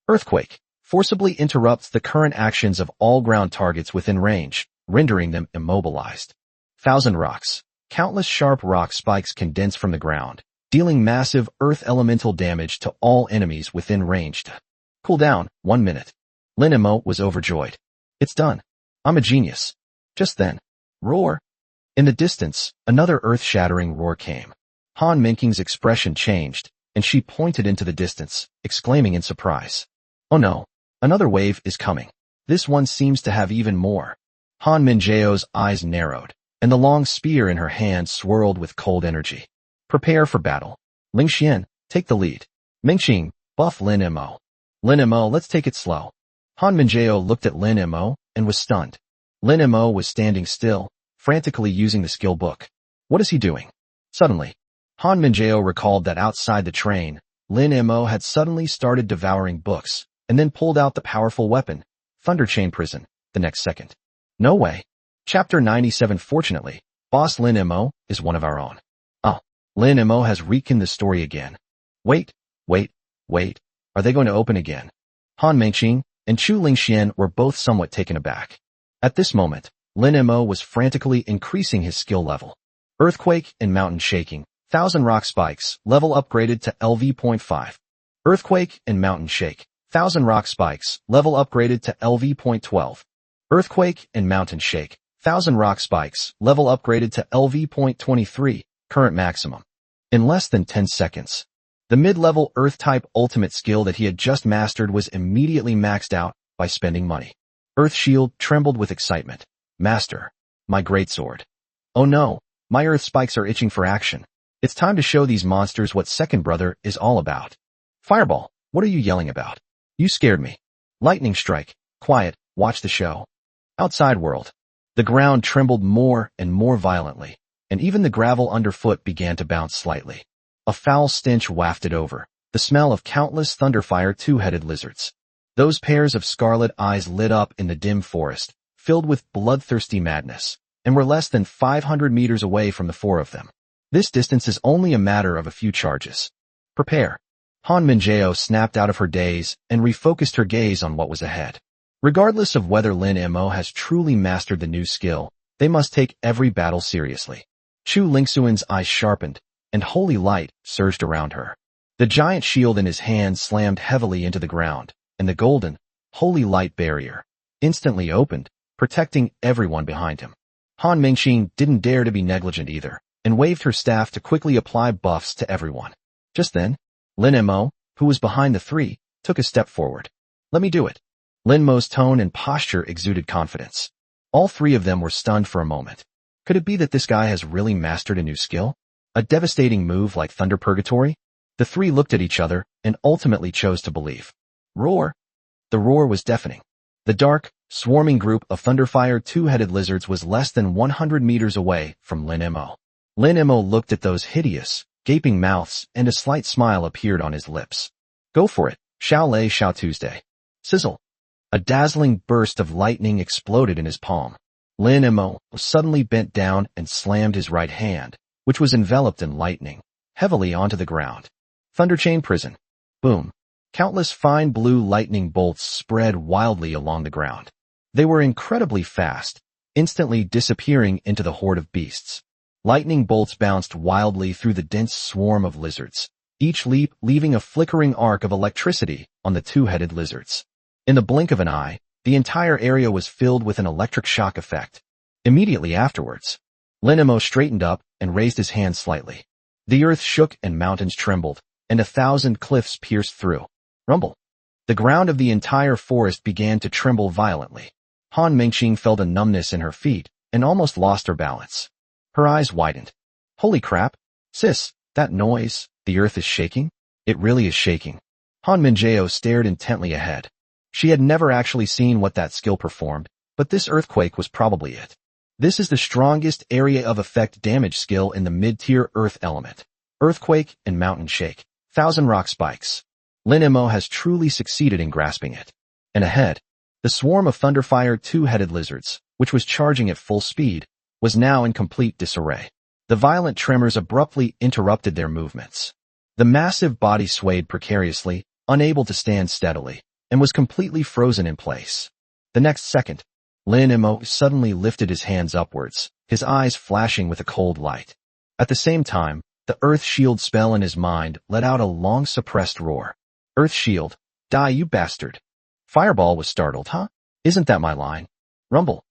Earthquake forcibly interrupts the current actions of all ground targets within range, rendering them immobilized. 1000 Rocks. Countless sharp rock spikes condense from the ground, dealing massive earth elemental damage to all enemies within range. Cool down, 1 minute. Lin Mo was overjoyed. It's done. I'm a genius. Just then, roar. In the distance, another earth-shattering roar came. Han Menking's expression changed, and she pointed into the distance, exclaiming in surprise. Oh no, another wave is coming. This one seems to have even more. Han Minjeo's eyes narrowed, and the long spear in her hand swirled with cold energy. Prepare for battle. Ling Xian, take the lead. Mengqing, buff Lin Mo. Lin Mo, let's take it slow. Han Minjeo looked at Lin Mo and was stunned. Lin Mo was standing still, frantically using the skill book. What is he doing? Suddenly, Han Minjao recalled that outside the train, Lin Mo had suddenly started devouring books, and then pulled out the powerful weapon, Thunder Chain Prison, the next second. No way. Chapter 97. Fortunately, Boss Lin Mo is one of our own. Oh, Lin Mo has reconned the story again. Wait. Are they going to open again? Han Mengqing and Chu Lingxian were both somewhat taken aback. At this moment, Lin Mo was frantically increasing his skill level. Earthquake and Mountain Shaking, 1000 Rock Spikes, level upgraded to LV.5. Earthquake and Mountain Shake, 1000 Rock Spikes, level upgraded to LV.12. Earthquake and Mountain Shake, 1000 Rock Spikes, level upgraded to LV.23, current maximum. In less than 10 seconds, the mid-level Earth-type ultimate skill that he had just mastered was immediately maxed out by spending money. Earth Shield trembled with excitement. Master, my greatsword. Oh no, my Earth Spikes are itching for action. It's time to show these monsters what Second Brother is all about. Fireball, what are you yelling about? You scared me. Lightning Strike, quiet, watch the show. Outside world. The ground trembled more and more violently, and even the gravel underfoot began to bounce slightly. A foul stench wafted over, the smell of countless Thunderfire two-headed lizards. Those pairs of scarlet eyes lit up in the dim forest, filled with bloodthirsty madness, and were less than 500 meters away from the four of them. This distance is only a matter of a few charges. Prepare. Han Minjao snapped out of her daze and refocused her gaze on what was ahead. Regardless of whether Lin Mo has truly mastered the new skill, they must take every battle seriously. Chu Lingxuan's eyes sharpened, and holy light surged around her. The giant shield in his hand slammed heavily into the ground, and the golden, holy light barrier instantly opened, protecting everyone behind him. Han Mengqing didn't dare to be negligent either, and waved her staff to quickly apply buffs to everyone. Just then, Lin Mo, who was behind the three, took a step forward. Let me do it. Lin Mo's tone and posture exuded confidence. All three of them were stunned for a moment. Could it be that this guy has really mastered a new skill? A devastating move like Thunder Purgatory? The three looked at each other and ultimately chose to believe. Roar! The roar was deafening. The dark, swarming group of Thunderfire two-headed lizards was less than 100 meters away from Lin Mo. Lin Mo looked at those hideous, gaping mouths, and a slight smile appeared on his lips. Go for it, Xiao Lei Xiao Tuesday. Sizzle! A dazzling burst of lightning exploded in his palm. Lin Mo suddenly bent down and slammed his right hand, which was enveloped in lightning, heavily onto the ground. Thunder Chain Prison. Boom. Countless fine blue lightning bolts spread wildly along the ground. They were incredibly fast, instantly disappearing into the horde of beasts. Lightning bolts bounced wildly through the dense swarm of lizards, each leap leaving a flickering arc of electricity on the two-headed lizards. In the blink of an eye, the entire area was filled with an electric shock effect. Immediately afterwards, Lin Mo straightened up and raised his hand slightly. The earth shook and mountains trembled, and 1,000 cliffs pierced through. Rumble. The ground of the entire forest began to tremble violently. Han Mengqing felt a numbness in her feet and almost lost her balance. Her eyes widened. Holy crap! Sis, that noise, the earth is shaking? It really is shaking. Han Minjao stared intently ahead. She had never actually seen what that skill performed, but this earthquake was probably it. This is the strongest area of effect damage skill in the mid-tier earth element. Earthquake and Mountain Shake, 1000 Rock Spikes. Lin Mo has truly succeeded in grasping it. And ahead, the swarm of Thunderfire two-headed lizards, which was charging at full speed, was now in complete disarray. The violent tremors abruptly interrupted their movements. The massive body swayed precariously, unable to stand steadily, and was completely frozen in place. The next second, Lin Mo suddenly lifted his hands upwards, his eyes flashing with a cold light. At the same time, the Earth Shield spell in his mind let out a long-suppressed roar. Earth Shield, die you bastard. Fireball was startled, huh? Isn't that my line? Rumble.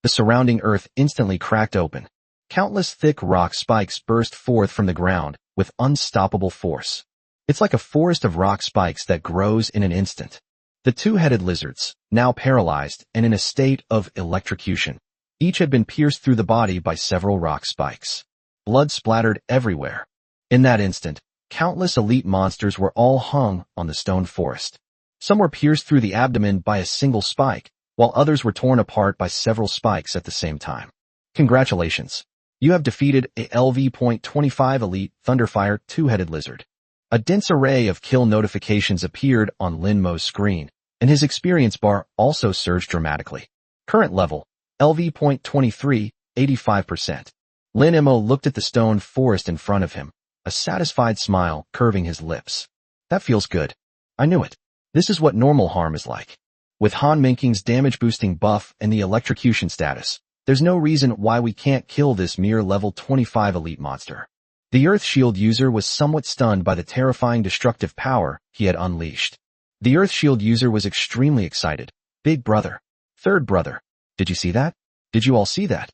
The surrounding earth instantly cracked open. Countless thick rock spikes burst forth from the ground with unstoppable force. It's like a forest of rock spikes that grows in an instant. The two-headed lizards, now paralyzed and in a state of electrocution, each had been pierced through the body by several rock spikes. Blood splattered everywhere. In that instant, countless elite monsters were all hung on the stone forest. Some were pierced through the abdomen by a single spike, while others were torn apart by several spikes at the same time. Congratulations. You have defeated a LV.25 Elite Thunderfire two-headed lizard. A dense array of kill notifications appeared on Lin Mo's screen, and his experience bar also surged dramatically. Current level, LV.23, 85%. Lin Mo looked at the stone forest in front of him, a satisfied smile curving his lips. That feels good. I knew it. This is what normal harm is like. With Han Mingqing's damage-boosting buff and the electrocution status, there's no reason why we can't kill this mere level 25 elite monster. The Earth Shield user was somewhat stunned by the terrifying destructive power he had unleashed. The Earth Shield user was extremely excited. Big brother. Third brother. Did you see that? Did you all see that?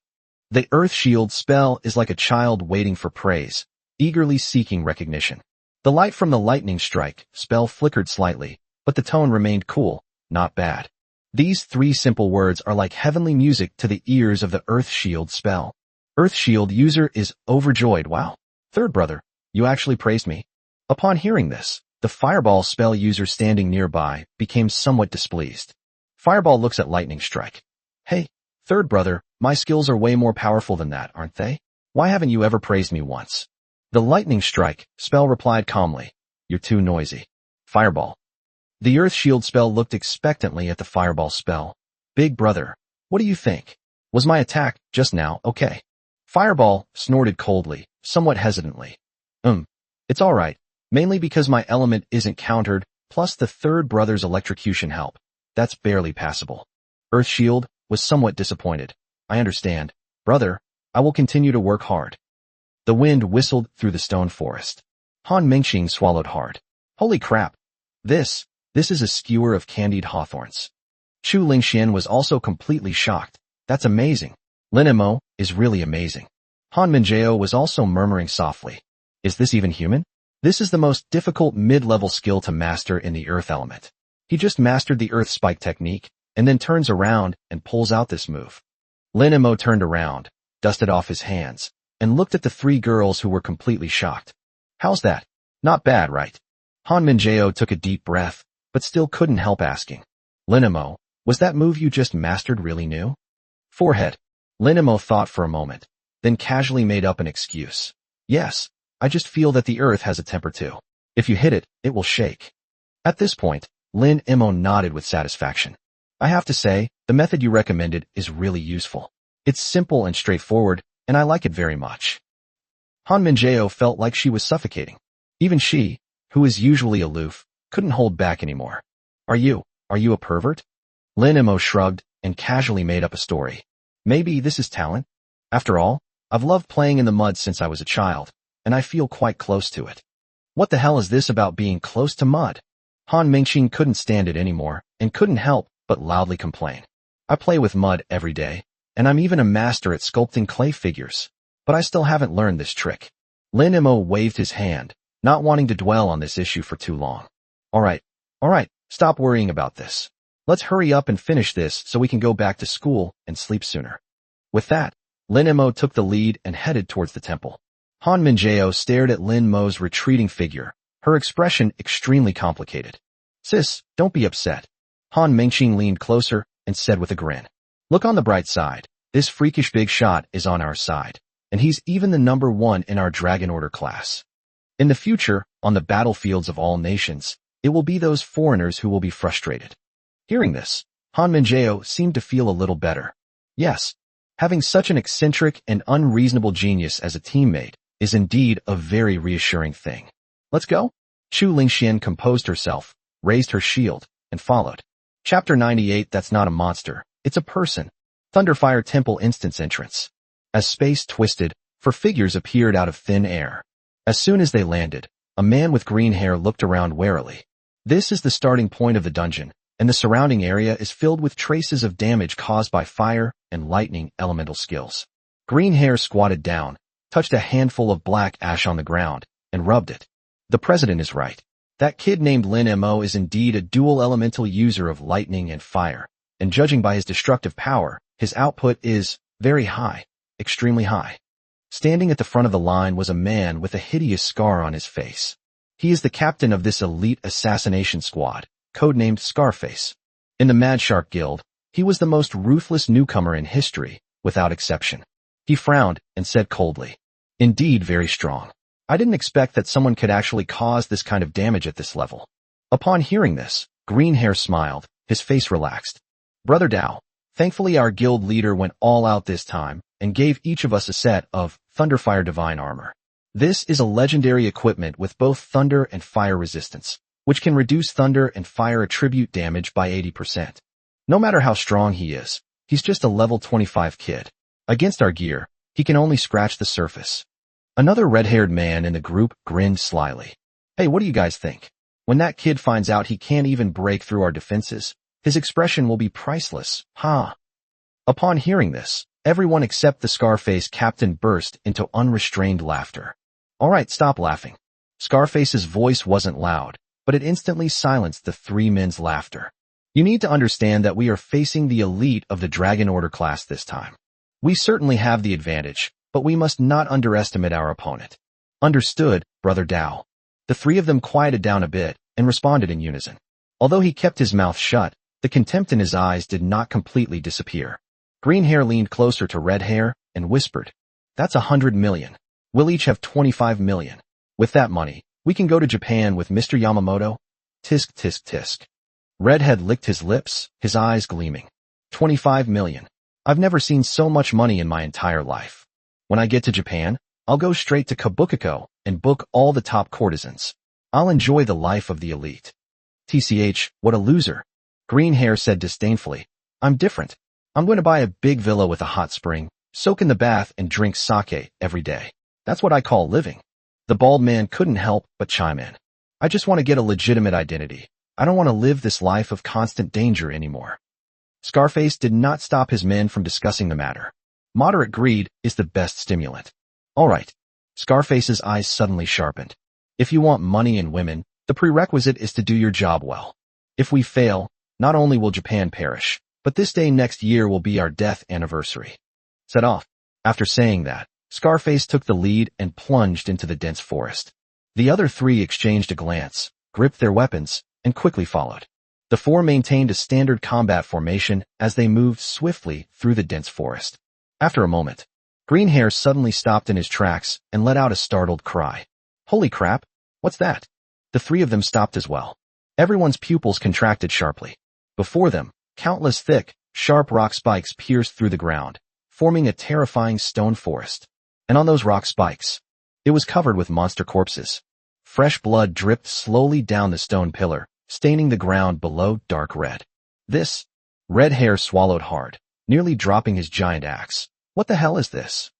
The Earth Shield spell is like a child waiting for praise, eagerly seeking recognition. The light from the lightning strike spell flickered slightly, but the tone remained cool, not bad. These three simple words are like heavenly music to the ears of the Earth Shield spell. Earth Shield user is overjoyed. Wow. Third brother, you actually praised me. Upon hearing this, the Fireball spell user standing nearby became somewhat displeased. Fireball looks at Lightning Strike. Hey, third brother, my skills are way more powerful than that, aren't they? Why haven't you ever praised me once? The Lightning Strike spell replied calmly. You're too noisy. Fireball. The Earth Shield spell looked expectantly at the Fireball spell. Big brother, what do you think? Was my attack just now okay? Fireball snorted coldly, somewhat hesitantly. It's alright, mainly because my element isn't countered, plus the third brother's electrocution help. That's barely passable. Earth Shield was somewhat disappointed. I understand. Brother, I will continue to work hard. The wind whistled through the stone forest. Han Mingqing swallowed hard. Holy crap. This is a skewer of candied hawthorns. Chu Lingxian was also completely shocked. That's amazing. Lin Mo is really amazing. Han Minjao was also murmuring softly. Is this even human? This is the most difficult mid-level skill to master in the earth element. He just mastered the earth spike technique, and then turns around and pulls out this move. Lin Mo turned around, dusted off his hands, and looked at the three girls who were completely shocked. How's that? Not bad, right? Han Minjao took a deep breath, but still couldn't help asking. Lin Mo, was that move you just mastered really new? Forehead. Lin Mo thought for a moment, then casually made up an excuse. Yes, I just feel that the earth has a temper too. If you hit it, it will shake. At this point, Lin Mo nodded with satisfaction. I have to say, the method you recommended is really useful. It's simple and straightforward, and I like it very much. Han Minjao felt like she was suffocating. Even she, who is usually aloof, couldn't hold back anymore. Are you a pervert? Lin Mo shrugged and casually made up a story. Maybe this is talent. After all, I've loved playing in the mud since I was a child, and I feel quite close to it. What the hell is this about being close to mud? Han Mingqing couldn't stand it anymore, and couldn't help but loudly complain. I play with mud every day, and I'm even a master at sculpting clay figures, but I still haven't learned this trick. Lin Mo waved his hand, not wanting to dwell on this issue for too long. Alright, stop worrying about this. Let's hurry up and finish this so we can go back to school and sleep sooner. With that, Lin Mo took the lead and headed towards the temple. Han Minjao stared at Lin Mo's retreating figure, her expression extremely complicated. Sis, don't be upset. Han Mingqing leaned closer and said with a grin. Look on the bright side, this freakish big shot is on our side, and he's even the number 1 in our Dragon Order class. In the future, on the battlefields of all nations, it will be those foreigners who will be frustrated. Hearing this, Han Minjao seemed to feel a little better. Yes, having such an eccentric and unreasonable genius as a teammate is indeed a very reassuring thing. Let's go? Chu Lingxian composed herself, raised her shield, and followed. Chapter 98. That's not a monster, it's a person. Thunderfire Temple Instance Entrance. As space twisted, 4 figures appeared out of thin air. As soon as they landed, a man with green hair looked around warily. This is the starting point of the dungeon, and the surrounding area is filled with traces of damage caused by fire and lightning elemental skills. Green hair squatted down, touched a handful of black ash on the ground, and rubbed it. The president is right. That kid named Lin Mo is indeed a dual elemental user of lightning and fire, and judging by his destructive power, his output is very high, extremely high. Standing at the front of the line was a man with a hideous scar on his face. He is the captain of this elite assassination squad, codenamed Scarface. In the Mad Shark Guild, he was the most ruthless newcomer in history, without exception. He frowned and said coldly, "Indeed, very strong. I didn't expect that someone could actually cause this kind of damage at this level." Upon hearing this, Greenhair smiled, his face relaxed. "Brother Dao, thankfully our guild leader went all out this time and gave each of us a set of Thunderfire Divine Armor. This is a legendary equipment with both thunder and fire resistance, which can reduce thunder and fire attribute damage by 80%. No matter how strong he is, he's just a level 25 kid. Against our gear, he can only scratch the surface." Another red-haired man in the group grinned slyly. "Hey, what do you guys think? When that kid finds out he can't even break through our defenses, his expression will be priceless, huh?" Upon hearing this, everyone except the Scarface captain burst into unrestrained laughter. "All right, stop laughing." Scarface's voice wasn't loud, but it instantly silenced the three men's laughter. "You need to understand that we are facing the elite of the Dragon Order class this time. We certainly have the advantage, but we must not underestimate our opponent." "Understood, Brother Dao." The three of them quieted down a bit and responded in unison. Although he kept his mouth shut, the contempt in his eyes did not completely disappear. Greenhair leaned closer to Redhair and whispered, "That's 100 million. We'll each have 25 million. With that money, we can go to Japan with Mr. Yamamoto." Tisk tisk tisk. Redhead licked his lips, his eyes gleaming. 25 million. I've never seen so much money in my entire life. When I get to Japan, I'll go straight to Kabukicho and book all the top courtesans. I'll enjoy the life of the elite. TCH, what a loser. Greenhair said disdainfully. "I'm different. I'm going to buy a big villa with a hot spring, soak in the bath and drink sake every day. That's what I call living." The bald man couldn't help but chime in. "I just want to get a legitimate identity. I don't want to live this life of constant danger anymore." Scarface did not stop his men from discussing the matter. Moderate greed is the best stimulant. "All right." Scarface's eyes suddenly sharpened. "If you want money and women, the prerequisite is to do your job well. If we fail, not only will Japan perish, but this day next year will be our death anniversary." Set off. After saying that, Scarface took the lead and plunged into the dense forest. The other three exchanged a glance, gripped their weapons, and quickly followed. The four maintained a standard combat formation as they moved swiftly through the dense forest. After a moment, Greenhair suddenly stopped in his tracks and let out a startled cry. "Holy crap! What's that?" The three of them stopped as well. Everyone's pupils contracted sharply. Before them, countless thick, sharp rock spikes pierced through the ground, forming a terrifying stone forest. And on those rock spikes, it was covered with monster corpses. Fresh blood dripped slowly down the stone pillar, staining the ground below dark red. "This..." Redhair swallowed hard, nearly dropping his giant axe. "What the hell is this?"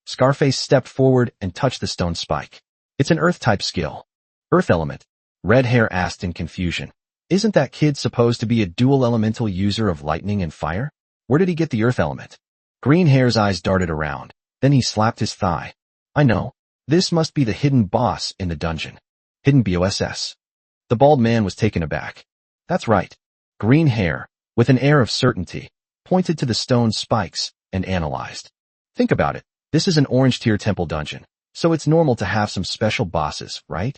Scarface stepped forward and touched the stone spike. "It's an earth-type skill." "Earth element?" Redhair asked in confusion. "Isn't that kid supposed to be a dual elemental user of lightning and fire? Where did he get the earth element?" Greenhair's eyes darted around. Then he slapped his thigh. "I know. This must be the hidden boss in the dungeon. Hidden BOSS." The bald man was taken aback. "That's right." Greenhair, with an air of certainty, pointed to the stone spikes and analyzed. "Think about it. This is an orange-tier temple dungeon, so it's normal to have some special bosses, right?"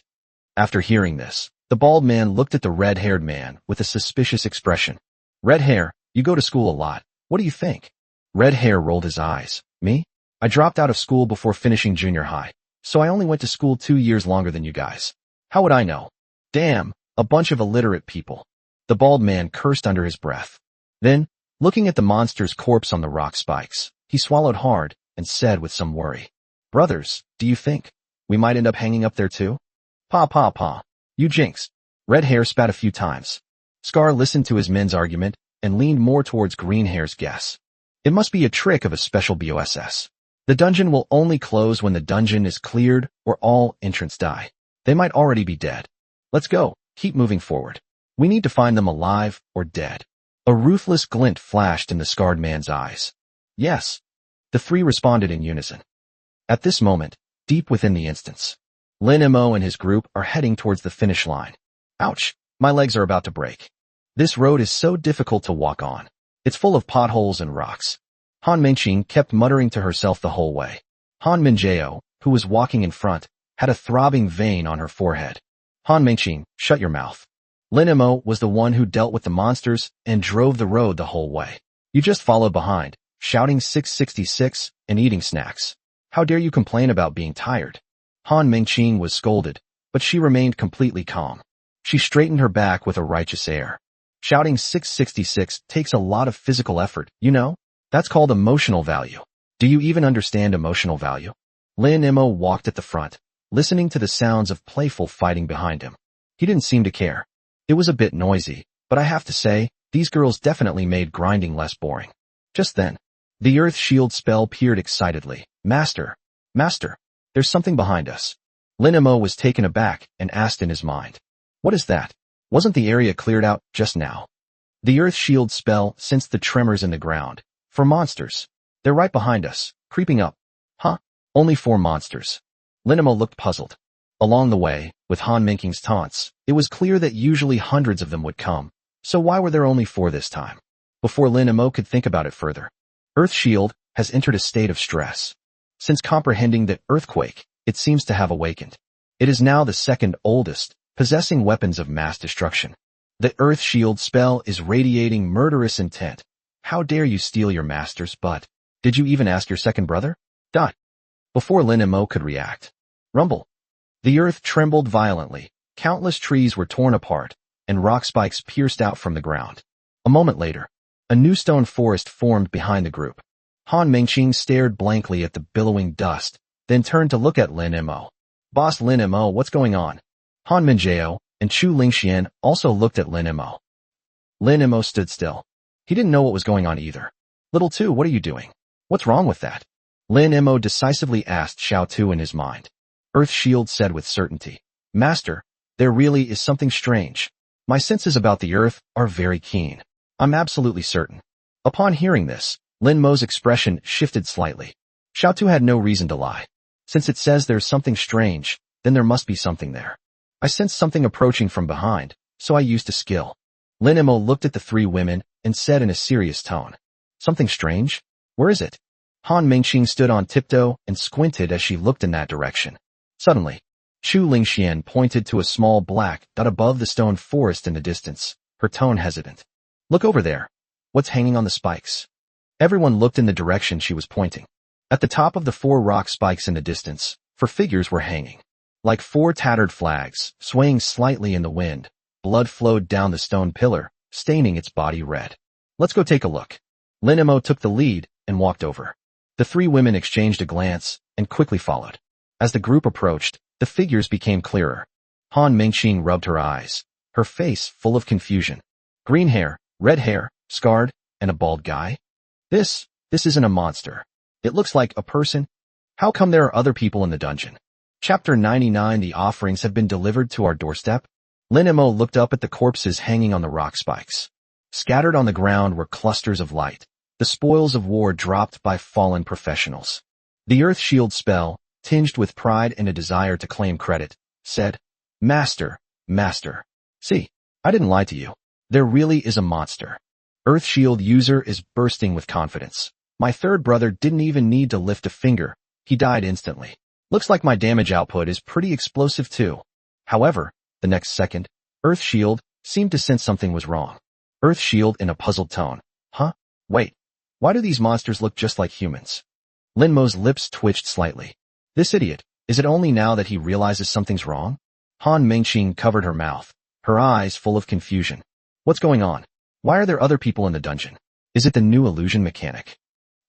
After hearing this, the bald man looked at the red-haired man with a suspicious expression. "Redhair, you go to school a lot. What do you think?" Redhair rolled his eyes. "Me? I dropped out of school before finishing junior high, so I only went to school 2 years longer than you guys. How would I know? Damn, a bunch of illiterate people." The bald man cursed under his breath. Then, looking at the monster's corpse on the rock spikes, he swallowed hard and said with some worry, "Brothers, do you think we might end up hanging up there too?" "Pa pa pa. You jinx." Redhair spat a few times. Scar listened to his men's argument and leaned more towards Greenhair's guess. "It must be a trick of a special BOSS. The dungeon will only close when the dungeon is cleared or all entrants die. They might already be dead. Let's go. Keep moving forward. We need to find them alive or dead." A ruthless glint flashed in the scarred man's eyes. "Yes." The three responded in unison. At this moment, deep within the instance, Lin Mo and his group are heading towards the finish line. "Ouch, my legs are about to break. This road is so difficult to walk on. It's full of potholes and rocks." Han Mengqing kept muttering to herself the whole way. Han Minjao, who was walking in front, had a throbbing vein on her forehead. "Han Mengqing, shut your mouth." Lin Mo was the one who dealt with the monsters and drove the road the whole way. "You just followed behind. shouting 666 and eating snacks. How dare you complain about being tired? Han Mingqing was scolded, but she remained completely calm. She straightened her back with a righteous air. Shouting 666 takes a lot of physical effort, you know? That's called emotional value. Do you even understand emotional value? Lin Imo walked at the front, listening to the sounds of playful fighting behind him. He didn't seem to care. It was a bit noisy, but I have to say, these girls definitely made grinding less boring. Just then, the Earth Shield spell peered excitedly. Master! Master! There's something behind us. Lin Imo was taken aback and asked in his mind. What is that? Wasn't the area cleared out just now? The Earth Shield spell sensed the tremors in the ground. For monsters. They're right behind us, creeping up. Huh? Only 4 monsters. Lin Imo looked puzzled. Along the way, with Han Mingqing's taunts, it was clear that usually hundreds of them would come. So why were there only 4 this time? Before Lin Imo could think about it further, Earth Shield has entered a state of stress. Since comprehending the earthquake, it seems to have awakened. It is now the second oldest, possessing weapons of mass destruction. The Earth Shield spell is radiating murderous intent. How dare you steal your master's butt? Did you even ask your second brother? Before Lin Imo could react. Rumble. The earth trembled violently, countless trees were torn apart, and rock spikes pierced out from the ground. A moment later, a new stone forest formed behind the group. Han Mingqing stared blankly at the billowing dust, then turned to look at Lin Imo. Boss Lin Imo, what's going on? Han Minjiao and Chu Lingxian also looked at Lin Imo. Lin Imo stood still. He didn't know what was going on either. Little two, what are you doing? What's wrong with that? Lin Imo decisively asked Xiao Tu in his mind. Earth Shield said with certainty. Master, there really is something strange. My senses about the earth are very keen. I'm absolutely certain. Upon hearing this, Lin Mo's expression shifted slightly. Xiao Tu had no reason to lie. Since it says there's something strange, then there must be something there. I sensed something approaching from behind, so I used a skill. Lin Imo looked at the 3 women and said in a serious tone. Something strange? Where is it? Han Mingqing stood on tiptoe and squinted as she looked in that direction. Suddenly, Chu Lingxian pointed to a small black dot above the stone forest in the distance, her tone hesitant. Look over there. What's hanging on the spikes? Everyone looked in the direction she was pointing. At the top of the 4 rock spikes in the distance, 4 figures were hanging. Like 4 tattered flags, swaying slightly in the wind, blood flowed down the stone pillar, staining its body red. Let's go take a look. Lin Imo took the lead and walked over. The 3 women exchanged a glance and quickly followed. As the group approached, the figures became clearer. Han Mingqing rubbed her eyes, her face full of confusion. Green hair, red hair, scarred, and a bald guy? This isn't a monster. It looks like a person. How come there are other people in the dungeon? Chapter 99. The offerings have been delivered to our doorstep. Lin Imo looked up at the corpses hanging on the rock spikes. Scattered on the ground were clusters of light, the spoils of war dropped by fallen professionals. The Earth Shield spell, tinged with pride and a desire to claim credit, said, Master, Master. See, I didn't lie to you. There really is a monster. Earth Shield user is bursting with confidence. My third brother didn't even need to lift a finger. He died instantly. Looks like my damage output is pretty explosive too. However, the next second, Earth Shield seemed to sense something was wrong. Earth Shield in a puzzled tone. Huh? Wait. Why do these monsters look just like humans? Lin Mo's lips twitched slightly. This idiot, is it only now that he realizes something's wrong? Han Mingqing covered her mouth, her eyes full of confusion. What's going on? Why are there other people in the dungeon? Is it the new illusion mechanic?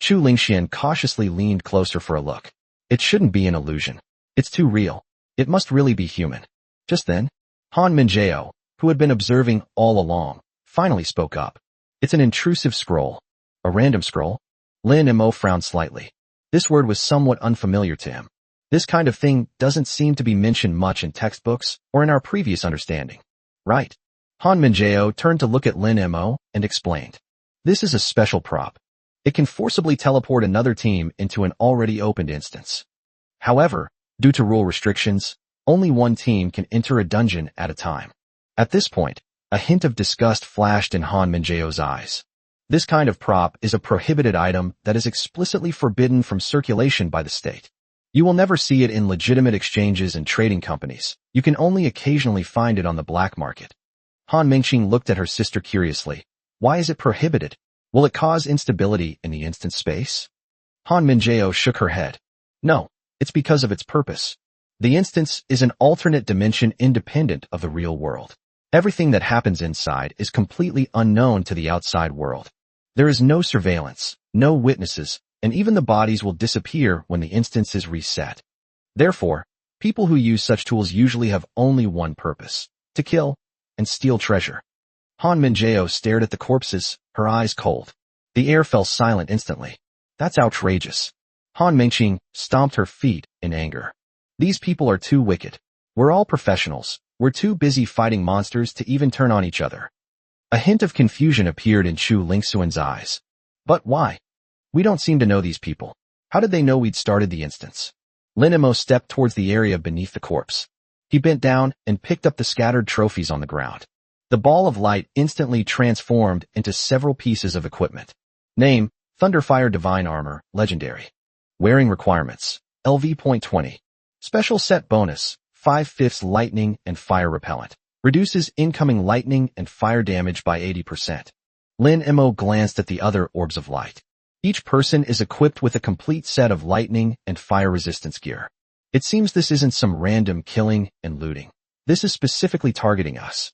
Chu Lingxian cautiously leaned closer for a look. It shouldn't be an illusion. It's too real. It must really be human. Just then, Han Minjiao, who had been observing all along, finally spoke up. It's an intrusive scroll. A random scroll? Lin Imo frowned slightly. This word was somewhat unfamiliar to him. This kind of thing doesn't seem to be mentioned much in textbooks or in our previous understanding. Right. Han Minjiao turned to look at Lin Imo and explained. This is a special prop. It can forcibly teleport another team into an already opened instance. However, due to rule restrictions, only one team can enter a dungeon at a time. At this point, a hint of disgust flashed in Han Minjiao's eyes. This kind of prop is a prohibited item that is explicitly forbidden from circulation by the state. You will never see it in legitimate exchanges and trading companies. You can only occasionally find it on the black market. Han Mingqing looked at her sister curiously. Why is it prohibited? Will it cause instability in the instant space? Han Minjao shook her head. No, it's because of its purpose. The instance is an alternate dimension independent of the real world. Everything that happens inside is completely unknown to the outside world. There is no surveillance, no witnesses, and even the bodies will disappear when the instance is reset. Therefore, people who use such tools usually have only one purpose: to kill and steal treasure. Han Minjao stared at the corpses, her eyes cold. The air fell silent instantly. That's outrageous. Han Mengqing stomped her feet in anger. These people are too wicked. We're all professionals. We're too busy fighting monsters to even turn on each other. A hint of confusion appeared in Chu Lingxuan's eyes. But why? We don't seem to know these people. How did they know we'd started the instance? Lin Emo stepped towards the area beneath the corpse. He bent down and picked up the scattered trophies on the ground. The ball of light instantly transformed into several pieces of equipment. Name: Thunderfire Divine Armor, Legendary. Wearing requirements: LV.20. Special set bonus: 5/5 lightning and fire repellent. Reduces incoming lightning and fire damage by 80%. Lin Emo glanced at the other orbs of light. Each person is equipped with a complete set of lightning and fire resistance gear. It seems this isn't some random killing and looting. This is specifically targeting us.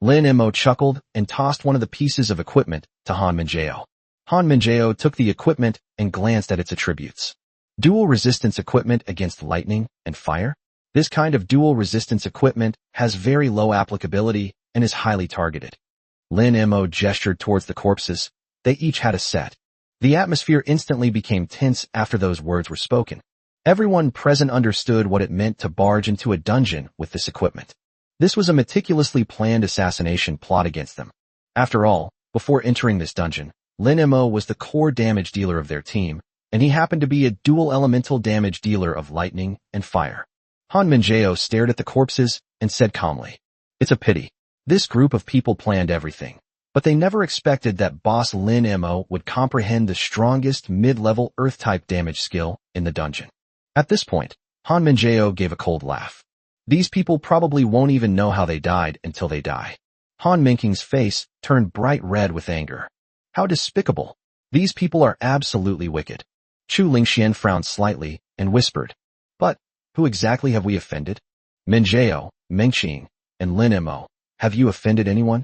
Lin Emo chuckled and tossed one of the pieces of equipment to Han Minjao. Han Minjao took the equipment and glanced at its attributes. Dual resistance equipment against lightning and fire? This kind of dual resistance equipment has very low applicability and is highly targeted. Lin Emo gestured towards the corpses. They each had a set. The atmosphere instantly became tense after those words were spoken. Everyone present understood what it meant to barge into a dungeon with this equipment. This was a meticulously planned assassination plot against them. After all, before entering this dungeon, Lin Emo was the core damage dealer of their team, and he happened to be a dual elemental damage dealer of lightning and fire. Han Minjao stared at the corpses and said calmly, "It's a pity. This group of people planned everything, but they never expected that boss Lin Emo would comprehend the strongest mid-level Earth-type damage skill in the dungeon." At this point, Han Minjao gave a cold laugh. These people probably won't even know how they died until they die. Han Mengqing's face turned bright red with anger. How despicable. These people are absolutely wicked. Chu Lingxian frowned slightly and whispered, "But who exactly have we offended? Minjao, Mengqing, and Lin Emo. Have you offended anyone?"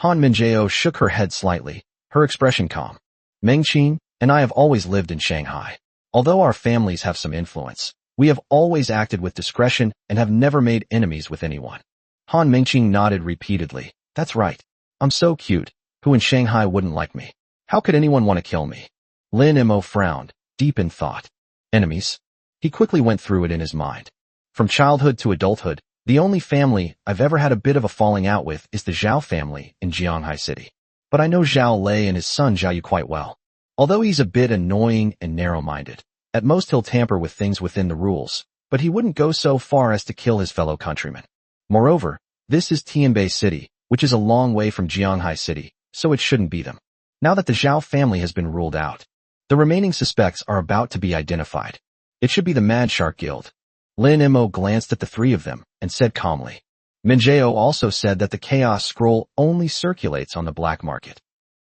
Han Minjao shook her head slightly, her expression calm. "Mengqing and I have always lived in Shanghai. Although our families have some influence, we have always acted with discretion and have never made enemies with anyone." Han Mengqing nodded repeatedly. "That's right. I'm so cute. Who in Shanghai wouldn't like me? How could anyone want to kill me?" Lin Emo frowned, deep in thought. Enemies? He quickly went through it in his mind. From childhood to adulthood, the only family I've ever had a bit of a falling out with is the Zhao family in Jianghai City. But I know Zhao Lei and his son Zhao Yu quite well. Although he's a bit annoying and narrow-minded, at most he'll tamper with things within the rules, but he wouldn't go so far as to kill his fellow countrymen. Moreover, this is Tianbei City, which is a long way from Jianghai City, so it shouldn't be them. Now that the Zhao family has been ruled out, the remaining suspects are about to be identified. It should be the Mad Shark Guild. Lin Emo glanced at the three of them and said calmly. Minjao also said that the Chaos Scroll only circulates on the black market.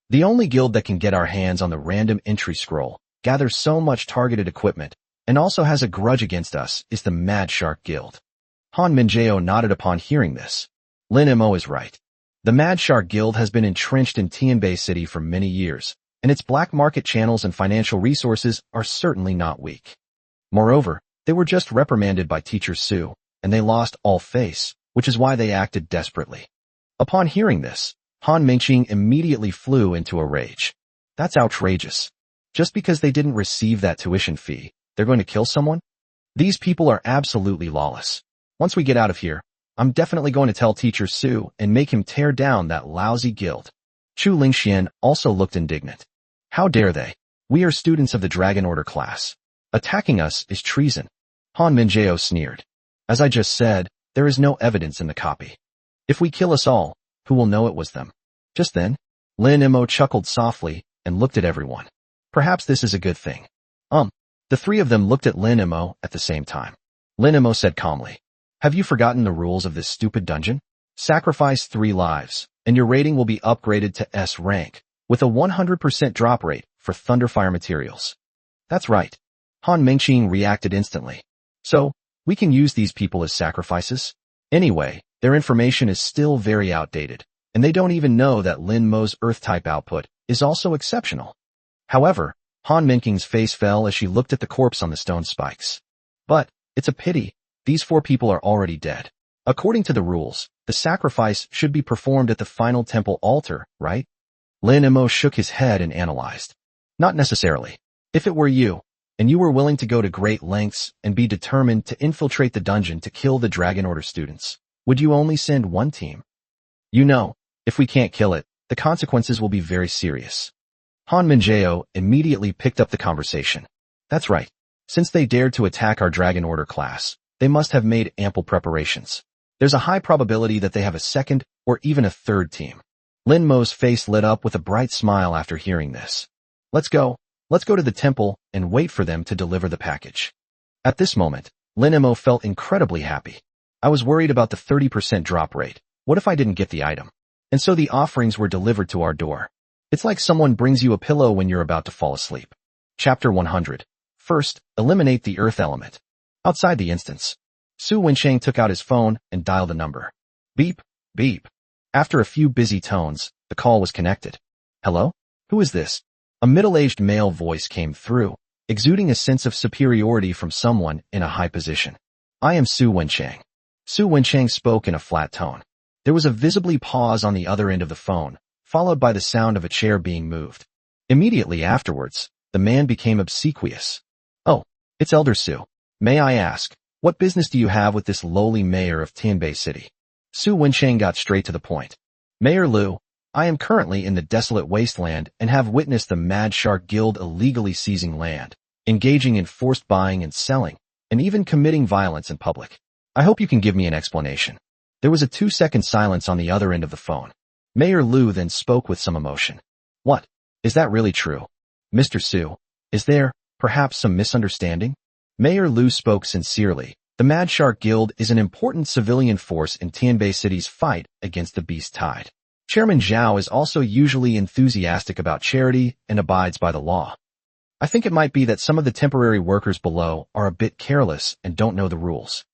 The only guild that can get our hands on the random entry scroll, gathers so much targeted equipment, and also has a grudge against us is the Mad Shark Guild. Han Minjao nodded upon hearing this. Lin Emo is right. The Mad Shark Guild has been entrenched in Tianbei City for many years, and its black market channels and financial resources are certainly not weak. Moreover, they were just reprimanded by Teacher Su, and they lost all face, which is why they acted desperately. Upon hearing this, Han Mengqing immediately flew into a rage. That's outrageous. Just because they didn't receive that tuition fee, they're going to kill someone? These people are absolutely lawless. Once we get out of here, I'm definitely going to tell Teacher Su and make him tear down that lousy guild. Chu Lingxian also looked indignant. How dare they? We are students of the Dragon Order class. Attacking us is treason. Han Minjao sneered. As I just said, there is no evidence in the copy. If we kill us all, who will know it was them? Just then, Lin Emo chuckled softly and looked at everyone. Perhaps this is a good thing. The three of them looked at Lin Emo at the same time. Lin Emo said calmly, "Have you forgotten the rules of this stupid dungeon? Sacrifice 3 lives, and your rating will be upgraded to S rank. with a 100% drop rate for Thunderfire materials. That's right. Han Mingqing reacted instantly. So, we can use these people as sacrifices? Anyway, their information is still very outdated, and they don't even know that Lin Mo's Earth-type output is also exceptional. However, Han Mingqing's face fell as she looked at the corpse on the stone spikes. But, it's a pity, these 4 people are already dead. According to the rules, the sacrifice should be performed at the final temple altar, right? Lin Mo shook his head and analyzed. Not necessarily. If it were you, and you were willing to go to great lengths and be determined to infiltrate the dungeon to kill the Dragon Order students, would you only send 1 team? You know, if we can't kill it, the consequences will be very serious. Han Mingjao immediately picked up the conversation. That's right. Since they dared to attack our Dragon Order class, they must have made ample preparations. There's a high probability that they have a second or even a third team. Lin Mo's face lit up with a bright smile after hearing this. Let's go to the temple and wait for them to deliver the package. At this moment, Lin Mo felt incredibly happy. I was worried about the 30% drop rate. What if I didn't get the item? And so the offerings were delivered to our door. It's like someone brings you a pillow when you're about to fall asleep. Chapter 100. First, eliminate the earth element. Outside the instance, Su Wensheng took out his phone and dialed a number. Beep, beep. After a few busy tones, the call was connected. Hello? Who is this? A middle-aged male voice came through, exuding a sense of superiority from someone in a high position. I am Su Wensheng. Su Wensheng spoke in a flat tone. There was a visibly pause on the other end of the phone, followed by the sound of a chair being moved. Immediately afterwards, the man became obsequious. Oh, it's Elder Su. May I ask, what business do you have with this lowly mayor of Tianbei City? Su Wensheng got straight to the point. Mayor Lu, I am currently in the desolate wasteland and have witnessed the Mad Shark Guild illegally seizing land, engaging in forced buying and selling, and even committing violence in public. I hope you can give me an explanation. There was a 2-second silence on the other end of the phone. Mayor Lu then spoke with some emotion. What? Is that really true? Mr. Su, is there, perhaps, some misunderstanding? Mayor Lu spoke sincerely. The Mad Shark Guild is an important civilian force in Tianbei City's fight against the Beast Tide. Chairman Zhao is also usually enthusiastic about charity and abides by the law. I think it might be that some of the temporary workers below are a bit careless and don't know the rules.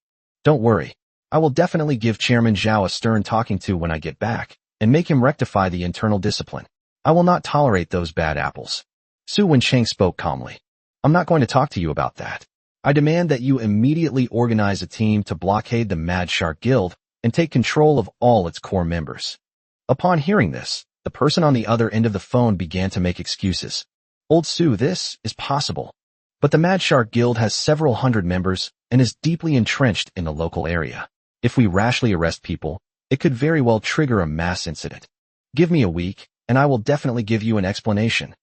Don't worry. I will definitely give Chairman Zhao a stern talking to when I get back, and make him rectify the internal discipline. I will not tolerate those bad apples. Su Wensheng spoke calmly. I'm not going to talk to you about that. I demand that you immediately organize a team to blockade the Mad Shark Guild and take control of all its core members. Upon hearing this, the person on the other end of the phone began to make excuses. Old Su, this is possible. But the Mad Shark Guild has several hundred members and is deeply entrenched in the local area. If we rashly arrest people, it could very well trigger a mass incident. Give me a week, and I will definitely give you an explanation.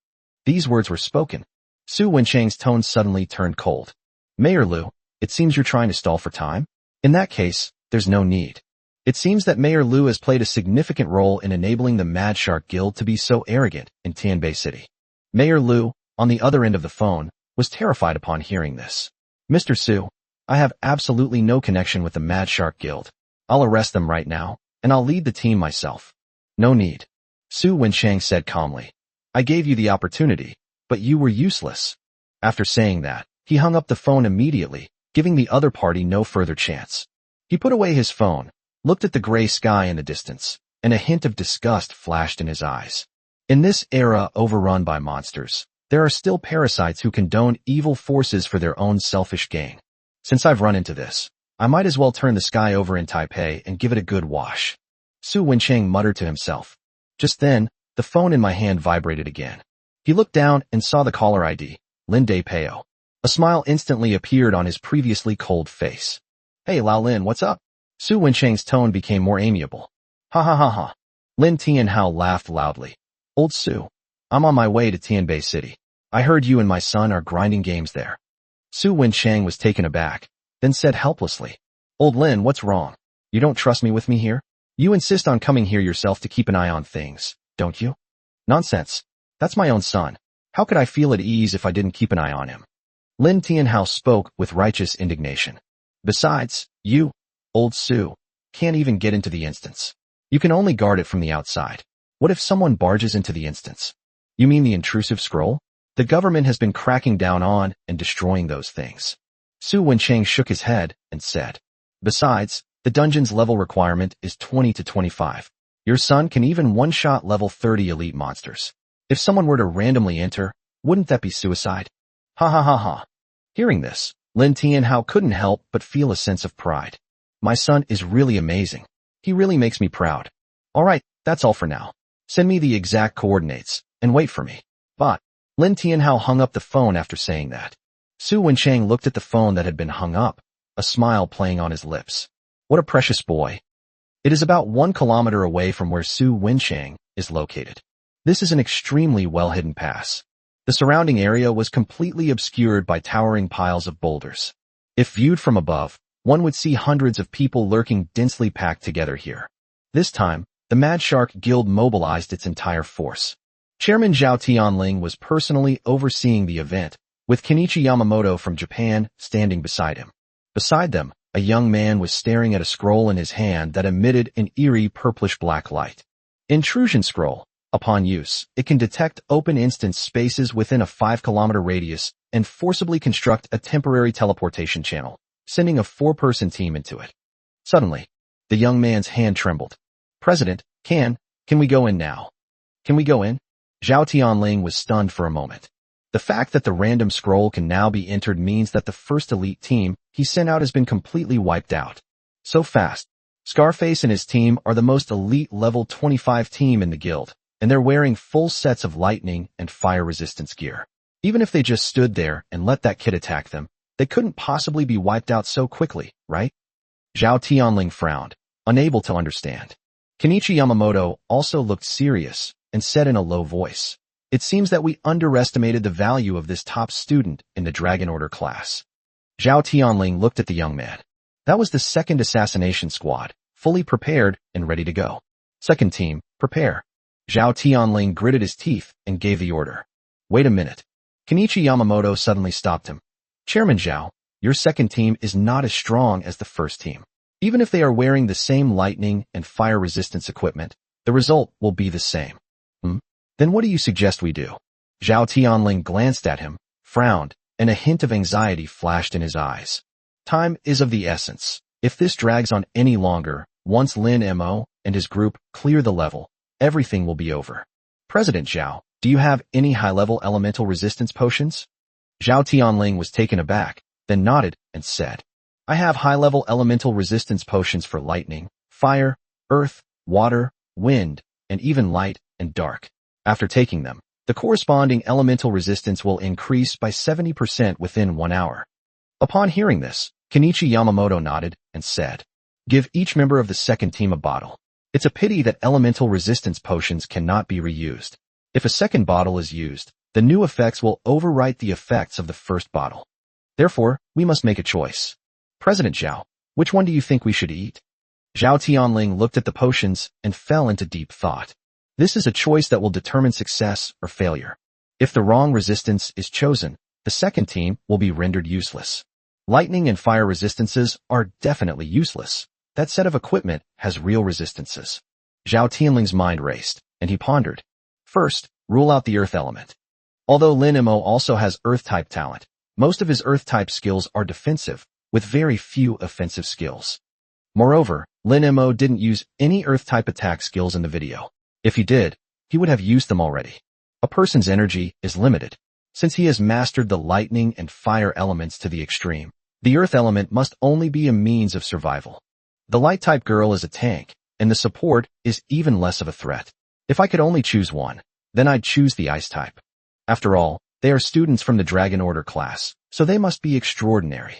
These words were spoken. Su Wensheng's tone suddenly turned cold. Mayor Lu, it seems you're trying to stall for time? In that case, there's no need. It seems that Mayor Lu has played a significant role in enabling the Mad Shark Guild to be so arrogant in Tianbei City. Mayor Lu, on the other end of the phone, was terrified upon hearing this. Mr. Su, I have absolutely no connection with the Mad Shark Guild. I'll arrest them right now, and I'll lead the team myself. No need. Su Wensheng said calmly. I gave you the opportunity, but you were useless. After saying that, he hung up the phone immediately, giving the other party no further chance. He put away his phone, looked at the gray sky in the distance, and a hint of disgust flashed in his eyes. In this era overrun by monsters, there are still parasites who condone evil forces for their own selfish gain. Since I've run into this, I might as well turn the sky over in Taipei and give it a good wash. Su Wensheng muttered to himself. Just then, the phone in my hand vibrated again. He looked down and saw the caller ID, Lin Daipeo. A smile instantly appeared on his previously cold face. Hey Lao Lin, what's up? Su Wensheng's tone became more amiable. Ha ha ha ha. Lin Tianhao laughed loudly. Old Su, I'm on my way to Tianbei City. I heard you and my son are grinding games there. Su Wensheng was taken aback, then said helplessly. Old Lin, what's wrong? You don't trust me with me here? You insist on coming here yourself to keep an eye on things, don't you? Nonsense. That's my own son. How could I feel at ease if I didn't keep an eye on him? Lin Tianhao spoke with righteous indignation. Besides, you, Old Su, can't even get into the instance. You can only guard it from the outside. What if someone barges into the instance? You mean the intrusive scroll? The government has been cracking down on and destroying those things. Su Wencheng shook his head and said, besides, the dungeon's level requirement is 20 to 25. Your son can even one-shot level 30 elite monsters. If someone were to randomly enter, wouldn't that be suicide? Ha ha ha ha. Hearing this, Lin Tianhao couldn't help but feel a sense of pride. My son is really amazing. He really makes me proud. Alright, that's all for now. Send me the exact coordinates, and wait for me. But, Lin Tianhao hung up the phone after saying that. Su Wencheng looked at the phone that had been hung up, a smile playing on his lips. What a precious boy. It is about 1 kilometer away from where Su Wencheng is located. This is an extremely well-hidden pass. The surrounding area was completely obscured by towering piles of boulders. If viewed from above, one would see hundreds of people lurking densely packed together here. This time, the Mad Shark Guild mobilized its entire force. Chairman Zhao Tianling was personally overseeing the event, with Kenichi Yamamoto from Japan standing beside him. Beside them, a young man was staring at a scroll in his hand that emitted an eerie purplish-black light. Intrusion scroll. Upon use, it can detect open instance spaces within a 5-kilometer radius and forcibly construct a temporary teleportation channel, sending a 4-person team into it. Suddenly, the young man's hand trembled. President, can we go in now? Can we go in? Zhao Tianling was stunned for a moment. The fact that the random scroll can now be entered means that the first elite team he sent out has been completely wiped out. So fast. Scarface and his team are the most elite level 25 team in the guild, and they're wearing full sets of lightning and fire resistance gear. Even if they just stood there and let that kid attack them, they couldn't possibly be wiped out so quickly, right? Zhao Tianling frowned, unable to understand. Kenichi Yamamoto also looked serious and said in a low voice, it seems that we underestimated the value of this top student in the Dragon Order class. Zhao Tianling looked at the young man. That was the second assassination squad, fully prepared and ready to go. Second team, prepare. Zhao Tianling gritted his teeth and gave the order. Wait a minute. Kenichi Yamamoto suddenly stopped him. Chairman Zhao, your second team is not as strong as the first team. Even if they are wearing the same lightning and fire resistance equipment, the result will be the same. Then what do you suggest we do? Zhao Tianling glanced at him, frowned, and a hint of anxiety flashed in his eyes. Time is of the essence. If this drags on any longer, once Lin Mo and his group clear the level, everything will be over. President Zhao, do you have any high-level elemental resistance potions? Zhao Tianling was taken aback, then nodded and said, I have high-level elemental resistance potions for lightning, fire, earth, water, wind, and even light and dark. After taking them, the corresponding elemental resistance will increase by 70% within 1 hour. Upon hearing this, Kenichi Yamamoto nodded and said, give each member of the second team a bottle. It's a pity that elemental resistance potions cannot be reused. If a second bottle is used, the new effects will overwrite the effects of the first bottle. Therefore, we must make a choice. President Zhao, which one do you think we should eat? Zhao Tianling looked at the potions and fell into deep thought. This is a choice that will determine success or failure. If the wrong resistance is chosen, the second team will be rendered useless. Lightning and fire resistances are definitely useless. That set of equipment has real resistances. Zhao Tianling's mind raced, and he pondered. First, rule out the earth element. Although Lin Mo also has earth-type talent, most of his earth-type skills are defensive, with very few offensive skills. Moreover, Lin Mo didn't use any earth-type attack skills in the video. If he did, he would have used them already. A person's energy is limited. Since he has mastered the lightning and fire elements to the extreme, the earth element must only be a means of survival. The light-type girl is a tank, and the support is even less of a threat. If I could only choose one, then I'd choose the ice type. After all, they are students from the Dragon Order class, so they must be extraordinary.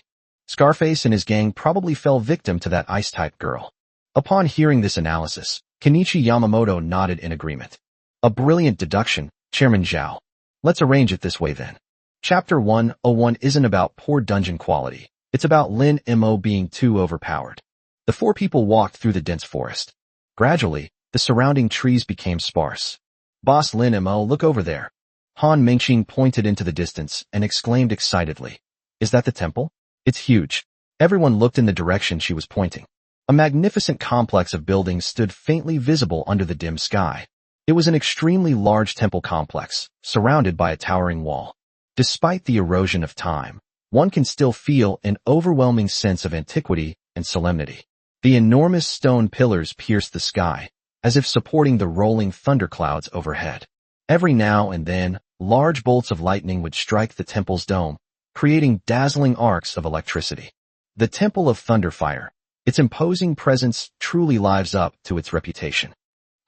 Scarface and his gang probably fell victim to that ice-type girl. Upon hearing this analysis, Kenichi Yamamoto nodded in agreement. A brilliant deduction, Chairman Zhao. Let's arrange it this way then. Chapter 101 isn't about poor dungeon quality. It's about Lin Mo being too overpowered. The 4 people walked through the dense forest. Gradually, the surrounding trees became sparse. Boss Lin Mo, look over there. Han Mingqing pointed into the distance and exclaimed excitedly. Is that the temple? It's huge. Everyone looked in the direction she was pointing. A magnificent complex of buildings stood faintly visible under the dim sky. It was an extremely large temple complex, surrounded by a towering wall. Despite the erosion of time, one can still feel an overwhelming sense of antiquity and solemnity. The enormous stone pillars pierced the sky, as if supporting the rolling thunderclouds overhead. Every now and then, large bolts of lightning would strike the temple's dome, creating dazzling arcs of electricity. The Temple of Thunderfire. Its imposing presence truly lives up to its reputation.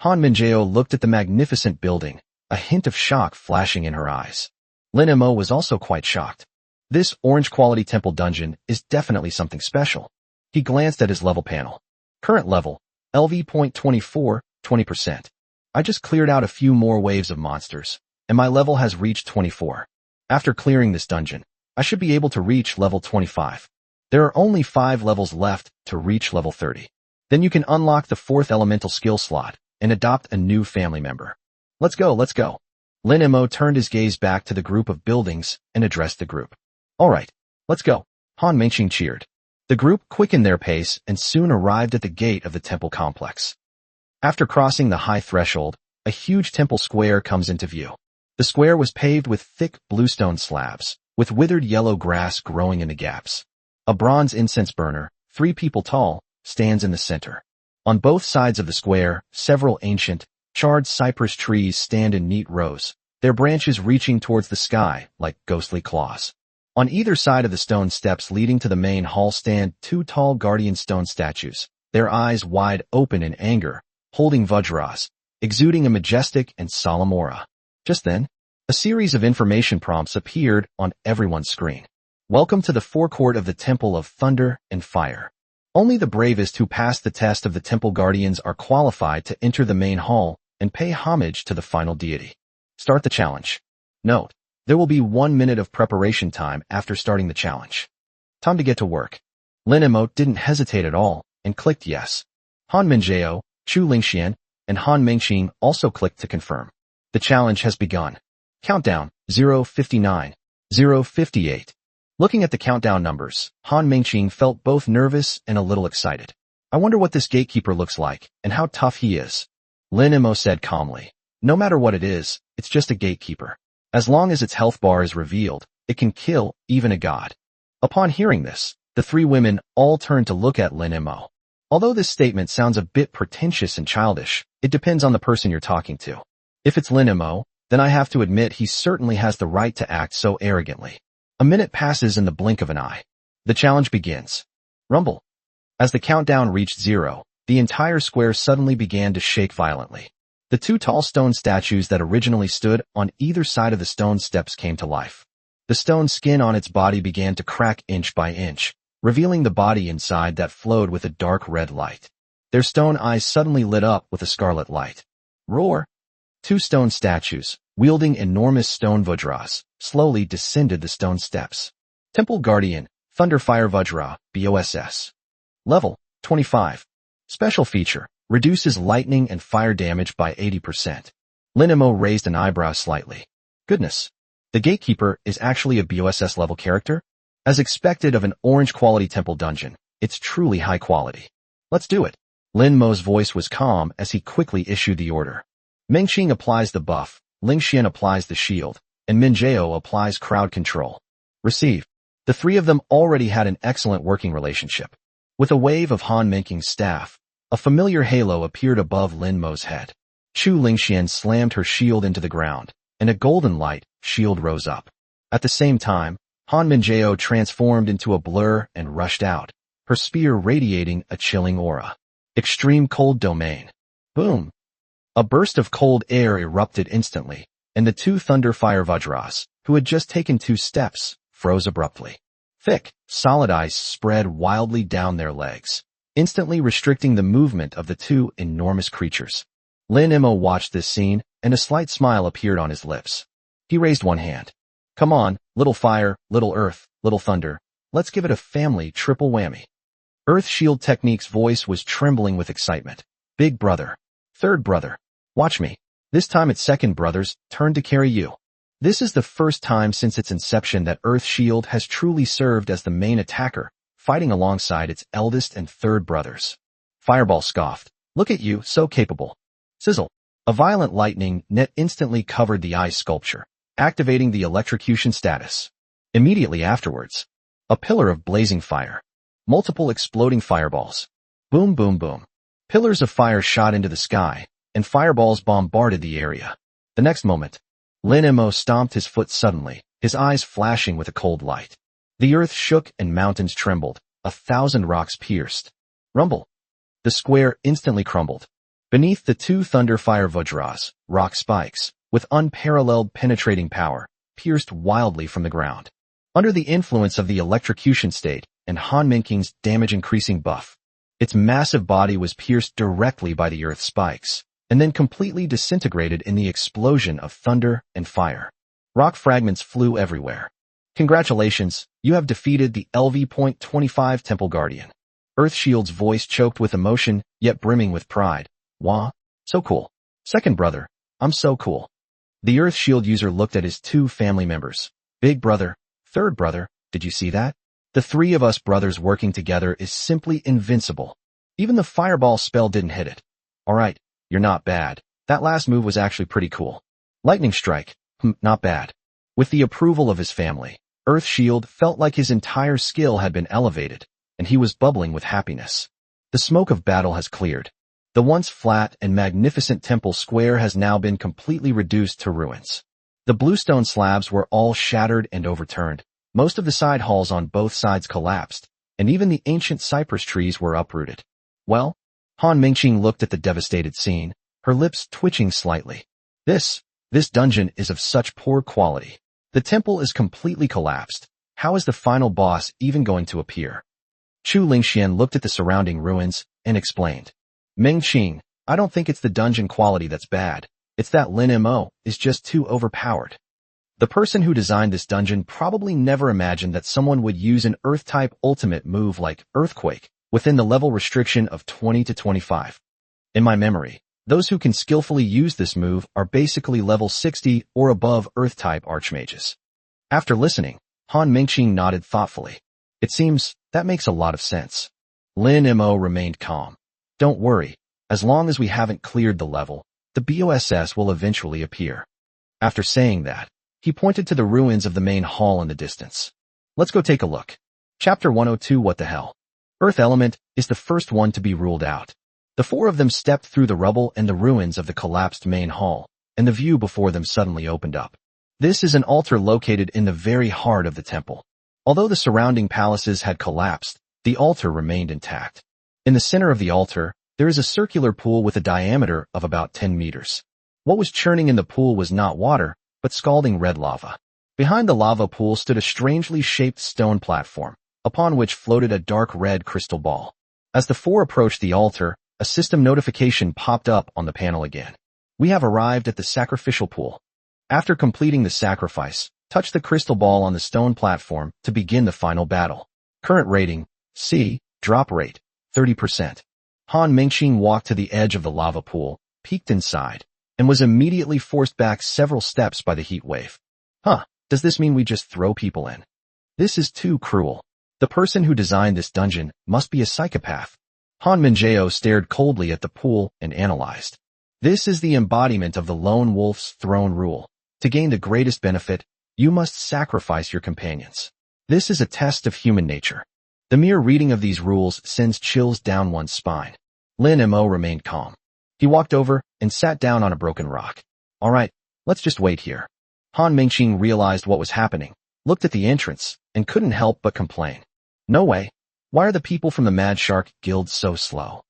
Han Mingjao looked at the magnificent building, a hint of shock flashing in her eyes. Lin Mo was also quite shocked. This orange-quality temple dungeon is definitely something special. He glanced at his level panel. Current level, LV.24, 20%. I just cleared out a few more waves of monsters, and my level has reached 24. After clearing this dungeon, I should be able to reach level 25. There are only 5 levels left to reach level 30. Then you can unlock the 4th elemental skill slot and adopt a new family member. Let's go, let's go. Lin Mo turned his gaze back to the group of buildings and addressed the group. Alright, let's go. Han Mengqing cheered. The group quickened their pace and soon arrived at the gate of the temple complex. After crossing the high threshold, a huge temple square comes into view. The square was paved with thick bluestone slabs, with withered yellow grass growing in the gaps. A bronze incense burner, 3 people tall, stands in the center. On both sides of the square, several ancient, charred cypress trees stand in neat rows, their branches reaching towards the sky like ghostly claws. On either side of the stone steps leading to the main hall stand 2 tall guardian stone statues, their eyes wide open in anger, holding vajras, exuding a majestic and solemn aura. Just then, a series of information prompts appeared on everyone's screen. Welcome to the forecourt of the Temple of Thunder and Fire. Only the bravest who pass the test of the Temple Guardians are qualified to enter the main hall and pay homage to the final deity. Start the challenge. Note, there will be 1 minute of preparation time after starting the challenge. Time to get to work. Lin Mo didn't hesitate at all and clicked yes. Han Mingjao, Chu Lingxian, and Han Mengqing also clicked to confirm. The challenge has begun. Countdown, 0:59, 0:58. Looking at the countdown numbers, Han Mengqing felt both nervous and a little excited. I wonder what this gatekeeper looks like and how tough he is. Lin Mo said calmly. No matter what it is, it's just a gatekeeper. As long as its health bar is revealed, it can kill even a god. Upon hearing this, the 3 women all turned to look at Lin Mo. Although this statement sounds a bit pretentious and childish, it depends on the person you're talking to. If it's Lin Mo, then I have to admit he certainly has the right to act so arrogantly. A minute passes in the blink of an eye. The challenge begins. Rumble. As the countdown reached 0, the entire square suddenly began to shake violently. The 2 tall stone statues that originally stood on either side of the stone steps came to life. The stone skin on its body began to crack inch by inch, revealing the body inside that flowed with a dark red light. Their stone eyes suddenly lit up with a scarlet light. Roar! 2 stone statues, wielding enormous stone vajras, slowly descended the stone steps. Temple Guardian, Thunderfire Vajra, BOSS. Level, 25. Special feature, reduces lightning and fire damage by 80%. Lin Mo raised an eyebrow slightly. Goodness. The gatekeeper is actually a BOSS level character? As expected of an orange quality temple dungeon, it's truly high quality. Let's do it. Lin Mo's voice was calm as he quickly issued the order. Mengqing applies the buff, Lingxian applies the shield, and Mingjao applies crowd control. Receive. The 3 of them already had an excellent working relationship. With a wave of Han Mengqing's staff, a familiar halo appeared above Lin Mo's head. Chu Lingxian slammed her shield into the ground, and a golden light shield rose up. At the same time, Han Mingjao transformed into a blur and rushed out, her spear radiating a chilling aura. Extreme Cold Domain. Boom! A burst of cold air erupted instantly, and the 2 Thunderfire Vajras, who had just taken 2 steps, froze abruptly. Thick, solid ice spread wildly down their legs, instantly restricting the movement of the 2 enormous creatures. Lin Mo watched this scene, and a slight smile appeared on his lips. He raised one hand. Come on, little fire, little earth, little thunder, let's give it a family triple whammy. Earth Shield Technique's voice was trembling with excitement. Big brother. Third brother. Watch me. This time its second brother's turn to carry you. This is the first time since its inception that Earth Shield has truly served as the main attacker, fighting alongside its eldest and third brothers. Fireball scoffed. Look at you, so capable. Sizzle. A violent lightning net instantly covered the ice sculpture, activating the electrocution status. Immediately afterwards, a pillar of blazing fire. Multiple exploding fireballs. Boom, boom, boom. Pillars of fire shot into the sky, and fireballs bombarded the area. The next moment, Lin Mo stomped his foot suddenly, his eyes flashing with a cold light. The earth shook and mountains trembled, 1,000 rocks pierced. Rumble. The square instantly crumbled. Beneath the two Thunderfire Vajras, rock spikes, with unparalleled penetrating power, pierced wildly from the ground. Under the influence of the electrocution state and Han Mingqing's damage-increasing buff, its massive body was pierced directly by the earth spikes, and then completely disintegrated in the explosion of thunder and fire. Rock fragments flew everywhere. Congratulations, you have defeated the LV.25 Temple Guardian. Earthshield's voice choked with emotion, yet brimming with pride. Wah, so cool. Second brother, I'm so cool. The Earthshield user looked at his two family members. Big brother, third brother, did you see that? The three of us brothers working together is simply invincible. Even the fireball spell didn't hit it. Alright, you're not bad. That last move was actually pretty cool. Lightning strike, not bad. With the approval of his family, Earthshield felt like his entire skill had been elevated, and he was bubbling with happiness. The smoke of battle has cleared. The once flat and magnificent temple square has now been completely reduced to ruins. The bluestone slabs were all shattered and overturned. Most of the side halls on both sides collapsed, and even the ancient cypress trees were uprooted. Well, Han Mingqing looked at the devastated scene, her lips twitching slightly. This dungeon is of such poor quality. The temple is completely collapsed. How is the final boss even going to appear? Chu Lingxian looked at the surrounding ruins and explained. Mingqing, I don't think it's the dungeon quality that's bad. It's that Lin Mo is just too overpowered. The person who designed this dungeon probably never imagined that someone would use an Earth-type ultimate move like Earthquake within the level restriction of 20 to 25. In my memory, those who can skillfully use this move are basically level 60 or above Earth-type archmages. After listening, Han Mingqing nodded thoughtfully. It seems that makes a lot of sense. Lin Mo remained calm. Don't worry, as long as we haven't cleared the level, the BOSS will eventually appear. After saying that, he pointed to the ruins of the main hall in the distance. Let's go take a look. Chapter 102 What the hell? Earth element is the first one to be ruled out. The four of them stepped through the rubble and the ruins of the collapsed main hall, and the view before them suddenly opened up. This is an altar located in the very heart of the temple. Although the surrounding palaces had collapsed, the altar remained intact. In the center of the altar, there is a circular pool with a diameter of about 10 meters. What was churning in the pool was not water, but scalding red lava. Behind the lava pool stood a strangely shaped stone platform, upon which floated a dark red crystal ball. As the four approached the altar, a system notification popped up on the panel again. We have arrived at the sacrificial pool. After completing the sacrifice, touch the crystal ball on the stone platform to begin the final battle. Current rating, C, drop rate, 30%. Han Mingqing walked to the edge of the lava pool, peeked inside, and was immediately forced back several steps by the heat wave. Does this mean we just throw people in? This is too cruel. The person who designed this dungeon must be a psychopath. Han Mingqiao stared coldly at the pool and analyzed. This is the embodiment of the lone wolf's throne rule. To gain the greatest benefit, you must sacrifice your companions. This is a test of human nature. The mere reading of these rules sends chills down one's spine. Lin Mo remained calm. He walked over and sat down on a broken rock. Alright, let's just wait here. Han Mingqing realized what was happening, looked at the entrance, and couldn't help but complain. No way. Why are the people from the Mad Shark Guild so slow?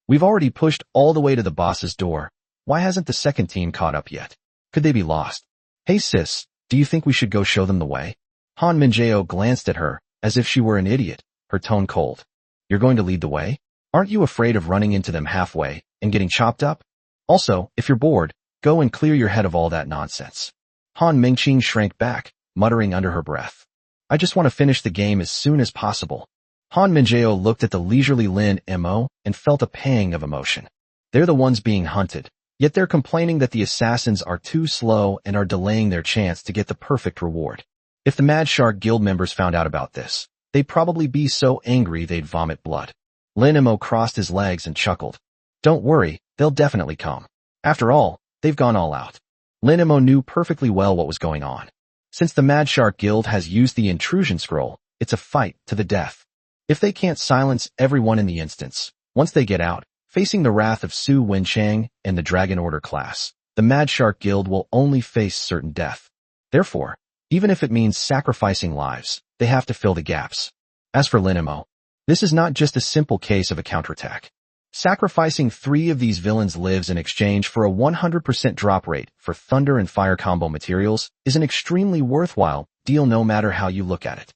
We've already pushed all the way to the boss's door. Why hasn't the second team caught up yet? Could they be lost? Hey sis, do you think we should go show them the way? Han Mingqiao glanced at her, as if she were an idiot, her tone cold. You're going to lead the way? Aren't you afraid of running into them halfway and getting chopped up? Also, if you're bored, go and clear your head of all that nonsense. Han Mingqing shrank back, muttering under her breath. I just want to finish the game as soon as possible. Han Mingqiao looked at the leisurely Lin Mo and felt a pang of emotion. They're the ones being hunted, yet they're complaining that the assassins are too slow and are delaying their chance to get the perfect reward. If the Mad Shark Guild members found out about this, they'd probably be so angry they'd vomit blood. Lin Mo crossed his legs and chuckled. Don't worry, they'll definitely come. After all, They've gone all out. Lin Mo knew perfectly well what was going on. Since the Mad Shark Guild has used the intrusion scroll, it's a fight to the death. If they can't silence everyone in the instance, once they get out, facing the wrath of Su Wenchang and the Dragon Order class, the Mad Shark Guild will only face certain death. Therefore, even if it means sacrificing lives, they have to fill the gaps. As for Lin Mo, this is not just a simple case of a counterattack. Sacrificing 3 of these villains' lives in exchange for a 100% drop rate for Thunder and Fire combo materials is an extremely worthwhile deal no matter how you look at it.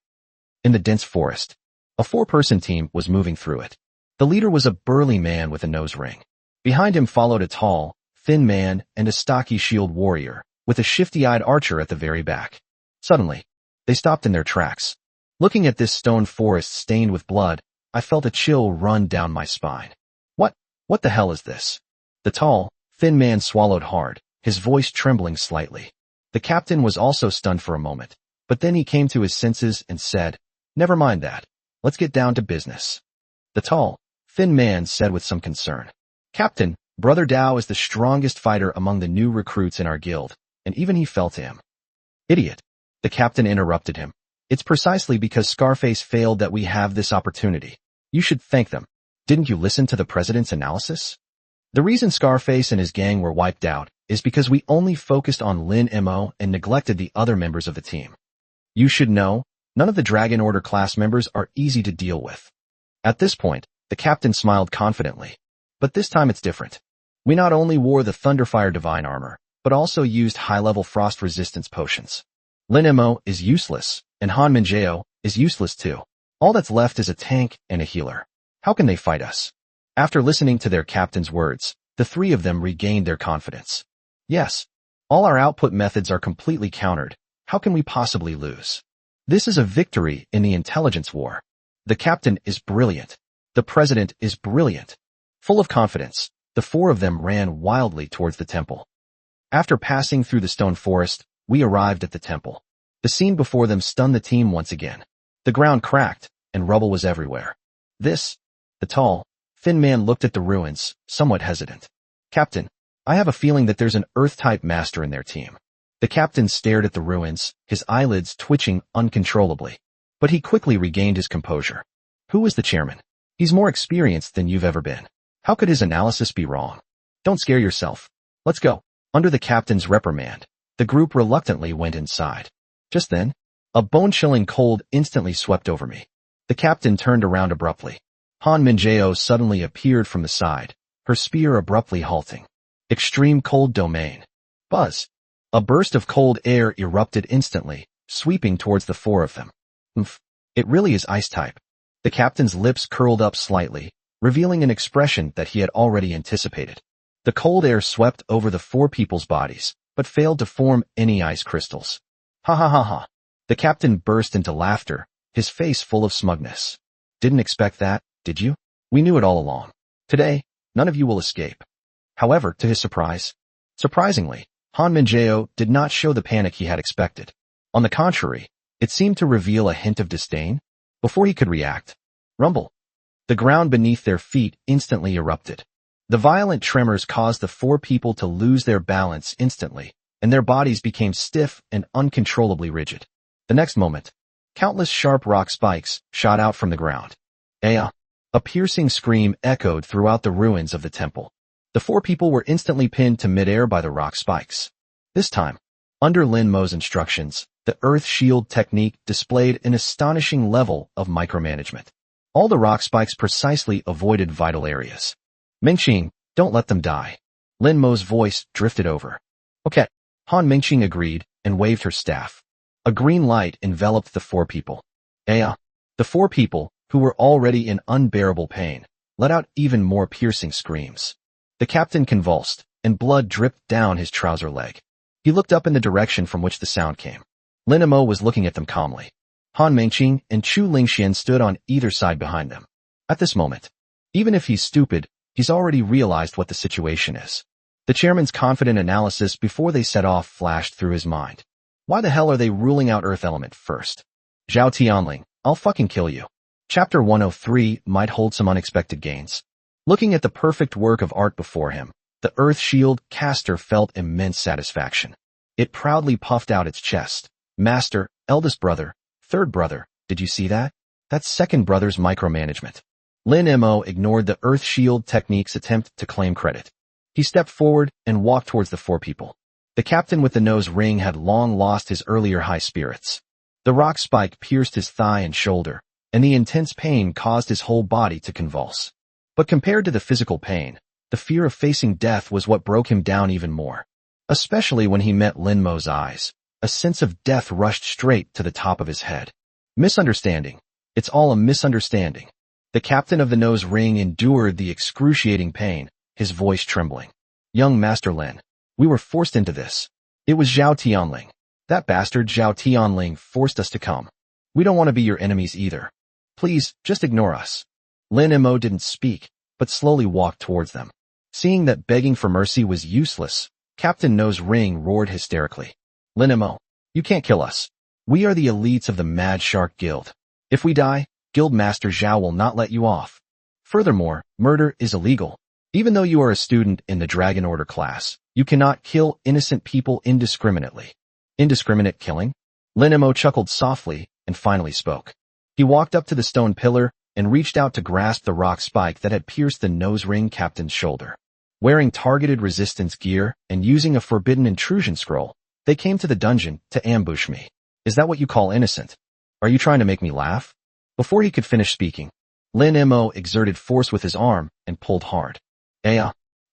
In the dense forest, a 4-person team was moving through it. The leader was a burly man with a nose ring. Behind him followed a tall, thin man and a stocky shield warrior, with a shifty-eyed archer at the very back. Suddenly, they stopped in their tracks. Looking at this stone forest stained with blood, I felt a chill run down my spine. What the hell is this? The tall, thin man swallowed hard, his voice trembling slightly. The captain was also stunned for a moment, but then he came to his senses and said, "Never mind that. Let's get down to business." The tall, thin man said with some concern, "Captain, Brother Dao is the strongest fighter among the new recruits in our guild, and even he fell to him." "Idiot." The captain interrupted him. "It's precisely because Scarface failed that we have this opportunity. You should thank them. Didn't you listen to the president's analysis? The reason Scarface and his gang were wiped out is because we only focused on Lin Mo and neglected the other members of the team. You should know, none of the Dragon Order class members are easy to deal with." At this point, the captain smiled confidently. "But this time it's different. We not only wore the Thunderfire Divine Armor, but also used high-level frost resistance potions. Lin Mo is useless, and Han Minjao is useless too. All that's left is a tank and a healer. How can they fight us?" After listening to their captain's words, the 3 of them regained their confidence. "Yes, all our output methods are completely countered. How can we possibly lose? This is a victory in the intelligence war. The captain is brilliant. The president is brilliant." Full of confidence, the 4 of them ran wildly towards the temple. After passing through the stone forest, we arrived at the temple. The scene before them stunned the team once again. The ground cracked, and rubble was everywhere. The tall, thin man looked at the ruins, somewhat hesitant. "Captain, I have a feeling that there's an Earth-type master in their team." The captain stared at the ruins, his eyelids twitching uncontrollably. But he quickly regained his composure. "Who is the chairman? He's more experienced than you've ever been. How could his analysis be wrong? Don't scare yourself. Let's go." Under the captain's reprimand, the group reluctantly went inside. Just then, a bone-chilling cold instantly swept over me. The captain turned around abruptly. Han Minjao suddenly appeared from the side, her spear abruptly halting. Extreme cold domain. Buzz. A burst of cold air erupted instantly, sweeping towards the 4 of them. "Oomph. It really is ice-type." The captain's lips curled up slightly, revealing an expression that he had already anticipated. The cold air swept over the 4 people's bodies, but failed to form any ice crystals. "Ha ha ha ha." The captain burst into laughter, his face full of smugness. "Didn't expect that, did you? We knew it all along. Today, none of you will escape." However, to his surprisingly, Han Minjao did not show the panic he had expected. On the contrary, it seemed to reveal a hint of disdain. Before he could react, rumble. The ground beneath their feet instantly erupted. The violent tremors caused the 4 people to lose their balance instantly, and their bodies became stiff and uncontrollably rigid. The next moment, countless sharp rock spikes shot out from the ground. "Aya!" A piercing scream echoed throughout the ruins of the temple. The 4 people were instantly pinned to midair by the rock spikes. This time, under Lin Mo's instructions, the Earth Shield technique displayed an astonishing level of micromanagement. All the rock spikes precisely avoided vital areas. "Mingqing, don't let them die." Lin Mo's voice drifted over. "Okay." Han Mingqing agreed and waved her staff. A green light enveloped the 4 people. "Aya!" The 4 people, who were already in unbearable pain, let out even more piercing screams. The captain convulsed, and blood dripped down his trouser leg. He looked up in the direction from which the sound came. Lin Mo was looking at them calmly. Han Mingqing and Chu Lingxian stood on either side behind them. At this moment, even if he's stupid, he's already realized what the situation is. The chairman's confident analysis before they set off flashed through his mind. Why the hell are they ruling out Earth Element first? Zhao Tianling, I'll fucking kill you. Chapter 103 might hold some unexpected gains. Looking at the perfect work of art before him, The Earth Shield caster felt immense satisfaction. It proudly puffed out its chest. Master, eldest brother, third brother, did you see that? That's second brother's micromanagement. Lin Mo ignored the Earth Shield technique's attempt to claim credit. He stepped forward and walked towards the four people. The captain with the nose ring had long lost his earlier high spirits. The rock spike pierced his thigh and shoulder, and the intense pain caused his whole body to convulse. But compared to the physical pain, the fear of facing death was what broke him down even more. Especially when he met Lin Mo's eyes, a sense of death rushed straight to the top of his head. Misunderstanding. It's all a misunderstanding. The captain of the nose ring endured the excruciating pain, his voice trembling. Young Master Lin, we were forced into this. It was Zhao Tianling. That bastard Zhao Tianling forced us to come. We don't want to be your enemies either. Please, just ignore us. Lin Mo didn't speak, but slowly walked towards them. Seeing that begging for mercy was useless, Captain Nose Ring roared hysterically. Lin Mo, you can't kill us. We are the elites of the Mad Shark Guild. If we die, Guild Master Zhao will not let you off. Furthermore, murder is illegal. Even though you are a student in the Dragon Order class, you cannot kill innocent people indiscriminately. Indiscriminate killing? Lin Mo chuckled softly and finally spoke. He walked up to the stone pillar and reached out to grasp the rock spike that had pierced the nose ring captain's shoulder. Wearing targeted resistance gear and using a forbidden intrusion scroll, they came to the dungeon to ambush me. Is that what you call innocent? Are you trying to make me laugh? Before he could finish speaking, Lin Mo exerted force with his arm and pulled hard.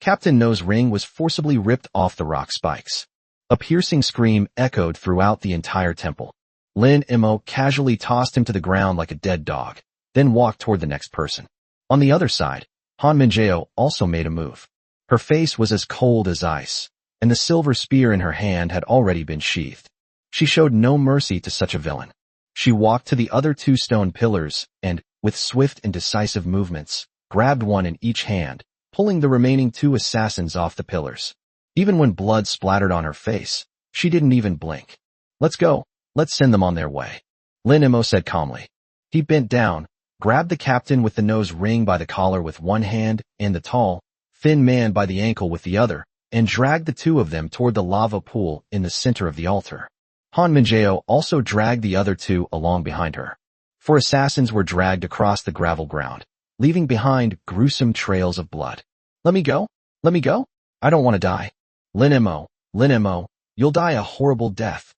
Captain Nose Ring was forcibly ripped off the rock spikes. A piercing scream echoed throughout the entire temple. Lin Mo casually tossed him to the ground like a dead dog, then walked toward the next person. On the other side, Han Minjao also made a move. Her face was as cold as ice, and the silver spear in her hand had already been sheathed. She showed no mercy to such a villain. She walked to the other two stone pillars and, with swift and decisive movements, grabbed one in each hand, pulling the remaining two assassins off the pillars. Even when blood splattered on her face, she didn't even blink. Let's go. Let's send them on their way. Lin Mo said calmly. He bent down, grabbed the captain with the nose ring by the collar with one hand and the tall, thin man by the ankle with the other, and dragged the two of them toward the lava pool in the center of the altar. Han Minjao also dragged the other two along behind her. Four assassins were dragged across the gravel ground, leaving behind gruesome trails of blood. Let me go? Let me go? I don't want to die. Lin Mo, you'll die a horrible death.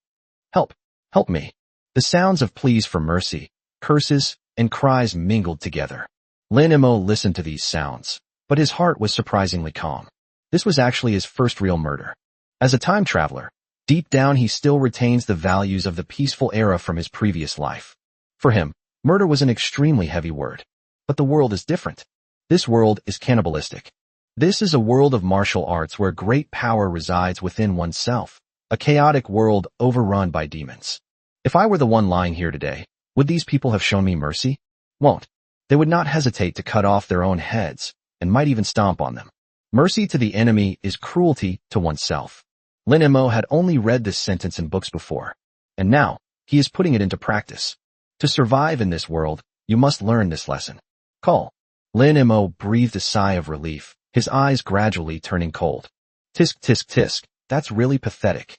Help, help me. The sounds of pleas for mercy, curses, and cries mingled together. Lin Mo listened to these sounds, but his heart was surprisingly calm. This was actually his first real murder. As a time traveler, deep down he still retains the values of the peaceful era from his previous life. For him, murder was an extremely heavy word. But the world is different. This world is cannibalistic. This is a world of martial arts where great power resides within oneself, a chaotic world overrun by demons. If I were the one lying here today, would these people have shown me mercy? Won't. They would not hesitate to cut off their own heads, and might even stomp on them. Mercy to the enemy is cruelty to oneself. Lin Mo had only read this sentence in books before, and now he is putting it into practice. To survive in this world, you must learn this lesson. Call. Lin Mo breathed a sigh of relief, his eyes gradually turning cold. Tisk tisk tisk, that's really pathetic.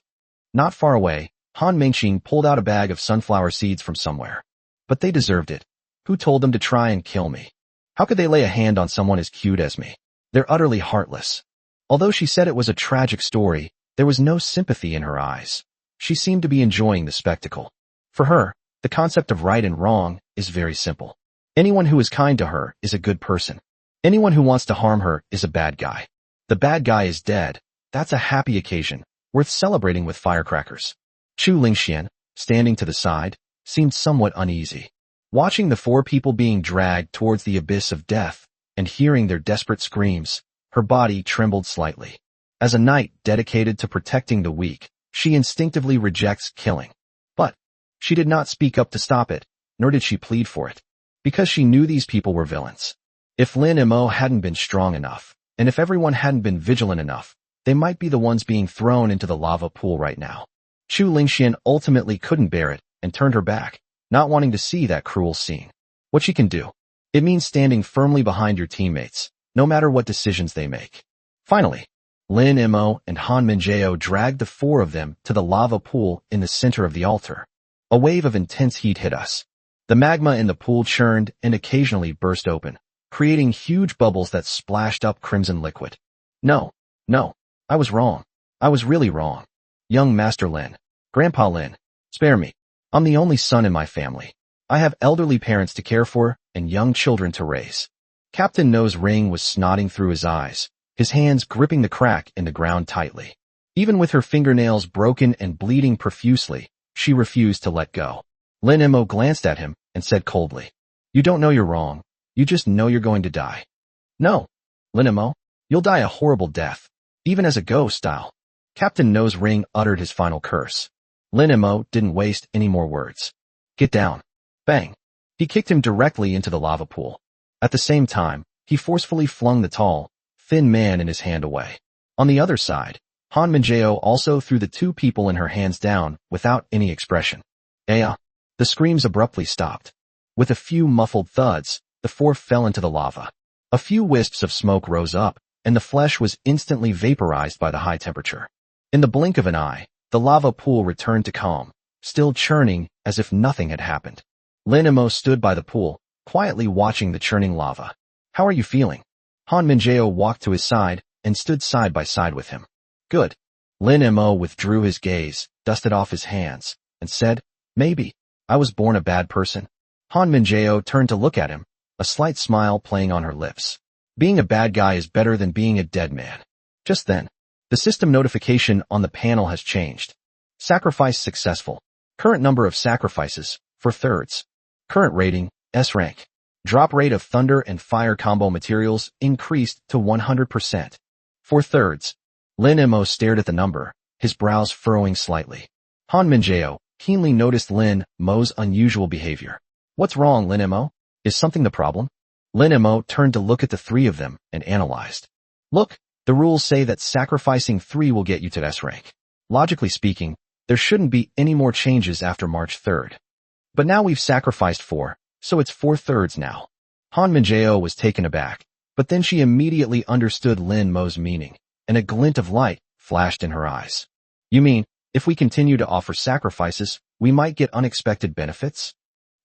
Not far away, Han Mengxing pulled out a bag of sunflower seeds from somewhere. But they deserved it. Who told them to try and kill me? How could they lay a hand on someone as cute as me? They're utterly heartless. Although she said it was a tragic story, there was no sympathy in her eyes. She seemed to be enjoying the spectacle. For her, the concept of right and wrong is very simple. Anyone who is kind to her is a good person. Anyone who wants to harm her is a bad guy. The bad guy is dead. That's a happy occasion, worth celebrating with firecrackers. Chu Lingxian, standing to the side, seemed somewhat uneasy. Watching the four people being dragged towards the abyss of death, and hearing their desperate screams, her body trembled slightly. As a knight dedicated to protecting the weak, she instinctively rejects killing. But she did not speak up to stop it, nor did she plead for it, because she knew these people were villains. If Lin Mo hadn't been strong enough, and if everyone hadn't been vigilant enough, they might be the ones being thrown into the lava pool right now. Chu Lingxian ultimately couldn't bear it and turned her back, not wanting to see that cruel scene. What she can do? It means standing firmly behind your teammates, no matter what decisions they make. Finally, Lin Mo and Han Minjao dragged the four of them to the lava pool in the center of the altar. A wave of intense heat hit us. The magma in the pool churned and occasionally burst open, creating huge bubbles that splashed up crimson liquid. No, I was wrong. I was really wrong. Young Master Lin, Grandpa Lin, spare me. I'm the only son in my family. I have elderly parents to care for and young children to raise. Captain No's ring was snotting through his eyes, his hands gripping the crack in the ground tightly. Even with her fingernails broken and bleeding profusely, she refused to let go. Lin Mo glanced at him and said coldly, "You don't know you're wrong. You just know you're going to die." "No, Lin Mo, you'll die a horrible death, even as a ghost style." Captain No's ring uttered his final curse. Lin Mo didn't waste any more words. "Get down." Bang. He kicked him directly into the lava pool. At the same time, he forcefully flung the tall, thin man in his hand away. On the other side, Han Minjao also threw the two people in her hands down without any expression. The screams abruptly stopped. With a few muffled thuds, the four fell into the lava. A few wisps of smoke rose up, and the flesh was instantly vaporized by the high temperature. In the blink of an eye, the lava pool returned to calm, still churning as if nothing had happened. Lin Mo stood by the pool, quietly watching the churning lava. "How are you feeling?" Han Minjao walked to his side and stood side by side with him. "Good." Lin Mo withdrew his gaze, dusted off his hands, and said, "Maybe I was born a bad person." Han Minjao turned to look at him, a slight smile playing on her lips. "Being a bad guy is better than being a dead man." Just then, the system notification on the panel has changed. Sacrifice successful. Current number of sacrifices, 4/3. Current rating, S rank. Drop rate of thunder and fire combo materials increased to 100%. 4/3. Lin Mo stared at the number, his brows furrowing slightly. Han Minjao keenly noticed Lin Mo's unusual behavior. "What's wrong, Lin Mo? Is something the problem?" Lin Mo turned to look at the three of them and analyzed. "Look, the rules say that sacrificing 3 will get you to S rank. Logically speaking, there shouldn't be any more changes after March 3rd. But now we've sacrificed 4, so it's 4/3 now." Han Minjao was taken aback, but then she immediately understood Lin Mo's meaning, and a glint of light flashed in her eyes. "You mean, if we continue to offer sacrifices, we might get unexpected benefits?"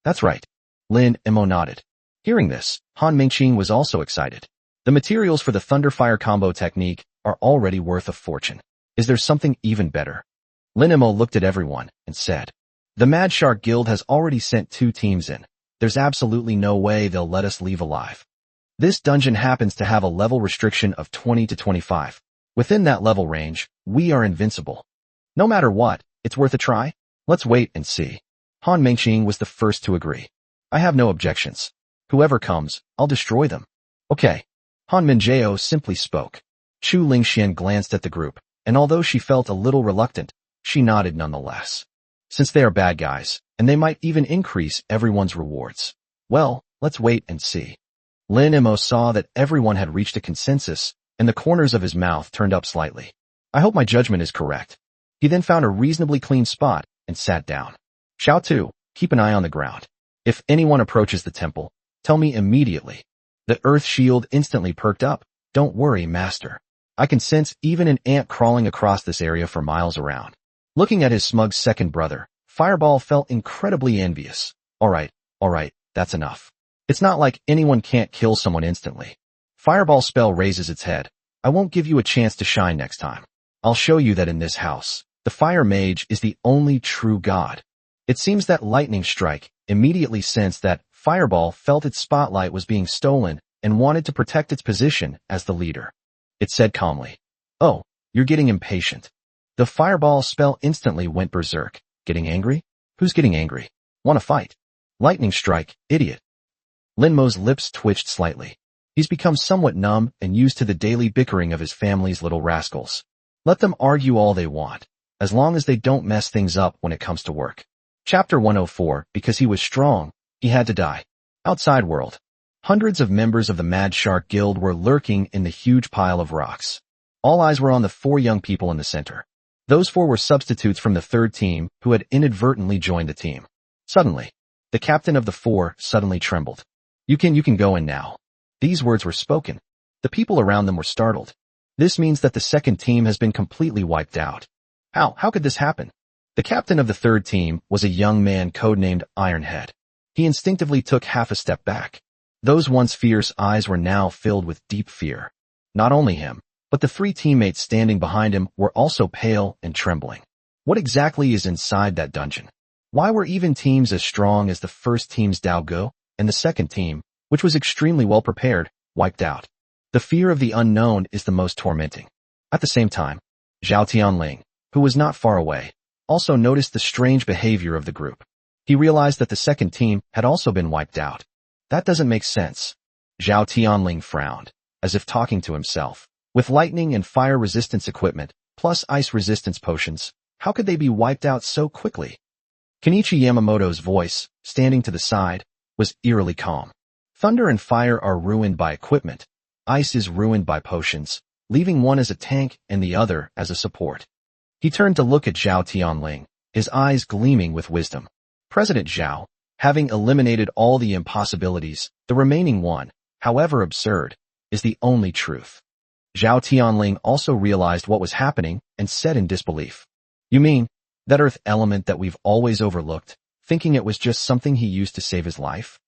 "That's right." Lin Mo nodded. Hearing this, Han Mingqing was also excited. "The materials for the Thunderfire combo technique are already worth a fortune. Is there something even better?" Lin Mo looked at everyone and said, "The Mad Shark Guild has already sent 2 teams in. There's absolutely no way they'll let us leave alive. This dungeon happens to have a level restriction of 20 to 25. Within that level range, we are invincible. No matter what, it's worth a try. Let's wait and see." Han Mingqing was the first to agree. "I have no objections. Whoever comes, I'll destroy them." "Okay." Han Minjao simply spoke. Chu Lingxian glanced at the group, and although she felt a little reluctant, she nodded nonetheless. Since they are bad guys, and they might even increase everyone's rewards. Well, let's wait and see. Lin Mo saw that everyone had reached a consensus, and the corners of his mouth turned up slightly. "I hope my judgment is correct." He then found a reasonably clean spot and sat down. "Xiao Tu, keep an eye on the ground. If anyone approaches the temple, tell me immediately." The earth shield instantly perked up. "Don't worry, master. I can sense even an ant crawling across this area for miles around." Looking at his smug second brother, Fireball felt incredibly envious. All right, that's enough. It's not like anyone can't kill someone instantly." Fireball's spell raises its head. "I won't give you a chance to shine next time. I'll show you that in this house, the Fire Mage is the only true god." It seems that Lightning Strike immediately sensed that Fireball felt its spotlight was being stolen and wanted to protect its position as the leader. It said calmly, "Oh, you're getting impatient." The Fireball spell instantly went berserk. "Getting angry? Who's getting angry? Want to fight?" "Lightning Strike, idiot." Lin Mo's lips twitched slightly. He's become somewhat numb and used to the daily bickering of his family's little rascals. Let them argue all they want, as long as they don't mess things up when it comes to work. Chapter 104, because he was strong, he had to die. Outside world. Hundreds of members of the Mad Shark Guild were lurking in the huge pile of rocks. All eyes were on the 4 young people in the center. Those 4 were substitutes from the 3rd team who had inadvertently joined the team. Suddenly, the captain of the 4 suddenly trembled. You can go in now." These words were spoken. The people around them were startled. This means that the second team has been completely wiped out. How could this happen? The captain of the third team was a young man codenamed Ironhead. He instinctively took half a step back. Those once fierce eyes were now filled with deep fear. Not only him, but the three teammates standing behind him were also pale and trembling. What exactly is inside that dungeon? Why were even teams as strong as the first team's Dao Ge and the second team, which was extremely well prepared, wiped out? The fear of the unknown is the most tormenting. At the same time, Zhao Tianling, who was not far away, also noticed the strange behavior of the group. He realized that the second team had also been wiped out. That doesn't make sense. Zhao Tianling frowned, as if talking to himself. With lightning and fire resistance equipment, plus ice resistance potions, how could they be wiped out so quickly? Kenichi Yamamoto's voice, standing to the side, was eerily calm. Thunder and fire are ruined by equipment. Ice is ruined by potions, leaving one as a tank and the other as a support. He turned to look at Zhao Tianling, his eyes gleaming with wisdom. President Zhao, having eliminated all the impossibilities, the remaining one, however absurd, is the only truth. Zhao Tianling also realized what was happening and said in disbelief. You mean, that earth element that we've always overlooked, thinking it was just something he used to save his life?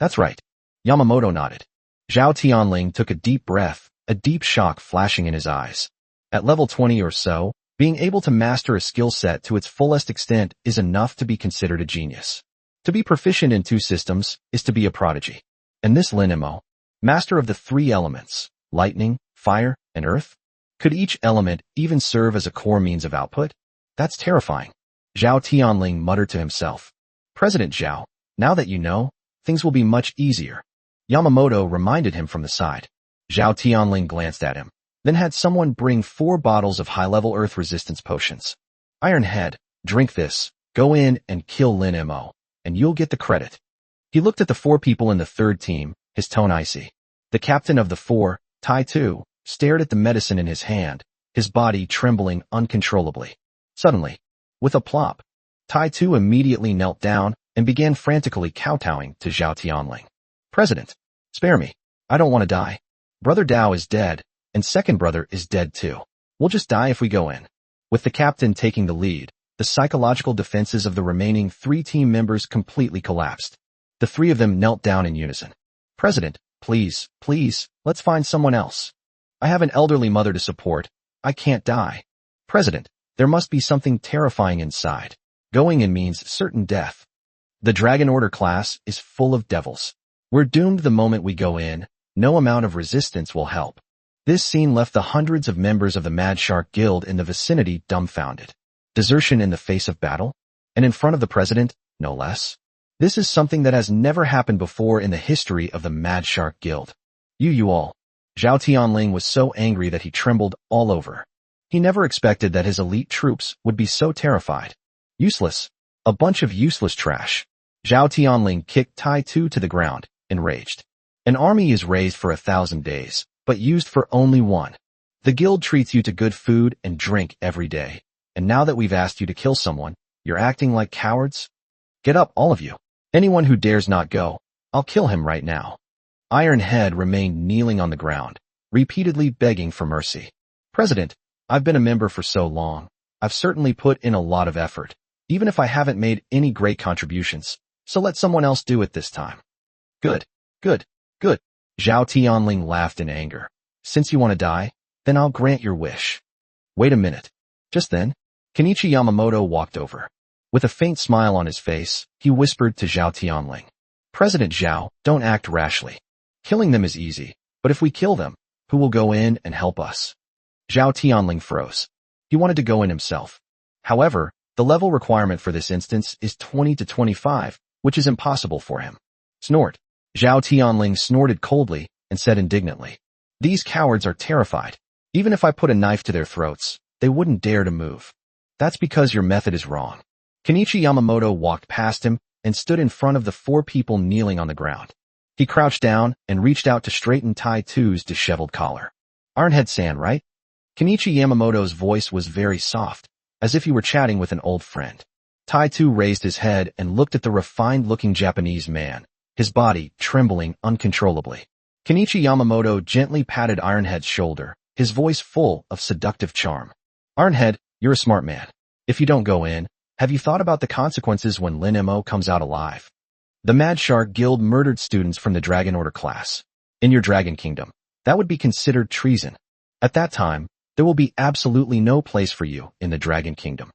That's right. Yamamoto nodded. Zhao Tianling took a deep breath, a deep shock flashing in his eyes. At level 20 or so, being able to master a skill set to its fullest extent is enough to be considered a genius. To be proficient in two systems is to be a prodigy. And this Lin Mo, master of the three elements, lightning, fire, and earth, could each element even serve as a core means of output? That's terrifying. Zhao Tianling muttered to himself. President Zhao, now that you know, things will be much easier. Yamamoto reminded him from the side. Zhao Tianling glanced at him, then had someone bring 4 bottles of high-level earth resistance potions. Ironhead, drink this, go in and kill Lin Mo, and you'll get the credit. He looked at the 4 people in the third team, his tone icy. The captain of the 4, Tai Tu, stared at the medicine in his hand, his body trembling uncontrollably. Suddenly, with a plop, Tai Tu immediately knelt down and began frantically kowtowing to Zhao Tianling. President, spare me. I don't want to die. Brother Dao is dead, and second brother is dead too. We'll just die if we go in. With the captain taking the lead, the psychological defenses of the remaining 3 team members completely collapsed. The 3 of them knelt down in unison. President, please, let's find someone else. I have an elderly mother to support. I can't die. President, there must be something terrifying inside. Going in means certain death. The Dragon Order class is full of devils. We're doomed the moment we go in. No amount of resistance will help. This scene left the hundreds of members of the Mad Shark Guild in the vicinity dumbfounded. Desertion in the face of battle? And in front of the president, no less? This is something that has never happened before in the history of the Mad Shark Guild. You all. Zhao Tianling was so angry that he trembled all over. He never expected that his elite troops would be so terrified. Useless. A bunch of useless trash. Zhao Tianling kicked Tai Tu to the ground, enraged. An army is raised for 1,000 days, but used for only 1. The guild treats you to good food and drink every day. And now that we've asked you to kill someone, you're acting like cowards? Get up, all of you. Anyone who dares not go, I'll kill him right now. Ironhead remained kneeling on the ground, repeatedly begging for mercy. President, I've been a member for so long. I've certainly put in a lot of effort, even if I haven't made any great contributions, so let someone else do it this time. Good. Zhao Tianling laughed in anger. Since you want to die, then I'll grant your wish. Wait a minute. Just then, Kenichi Yamamoto walked over. With a faint smile on his face, he whispered to Zhao Tianling. President Zhao, don't act rashly. Killing them is easy, but if we kill them, who will go in and help us? Zhao Tianling froze. He wanted to go in himself. However, the level requirement for this instance is 20 to 25, which is impossible for him. Snort. Zhao Tianling snorted coldly and said indignantly. These cowards are terrified. Even if I put a knife to their throats, they wouldn't dare to move. That's because your method is wrong. Kenichi Yamamoto walked past him and stood in front of the 4 people kneeling on the ground. He crouched down and reached out to straighten Tai Tu's disheveled collar. Ironhead-san, right? Kenichi Yamamoto's voice was very soft, as if he were chatting with an old friend. Tai Tu raised his head and looked at the refined-looking Japanese man, his body trembling uncontrollably. Kenichi Yamamoto gently patted Ironhead's shoulder, his voice full of seductive charm. Ironhead, you're a smart man. If you don't go in, have you thought about the consequences when Lin Mo comes out alive? The Mad Shark Guild murdered students from the Dragon Order class. In your Dragon Kingdom, that would be considered treason. At that time, there will be absolutely no place for you in the Dragon Kingdom.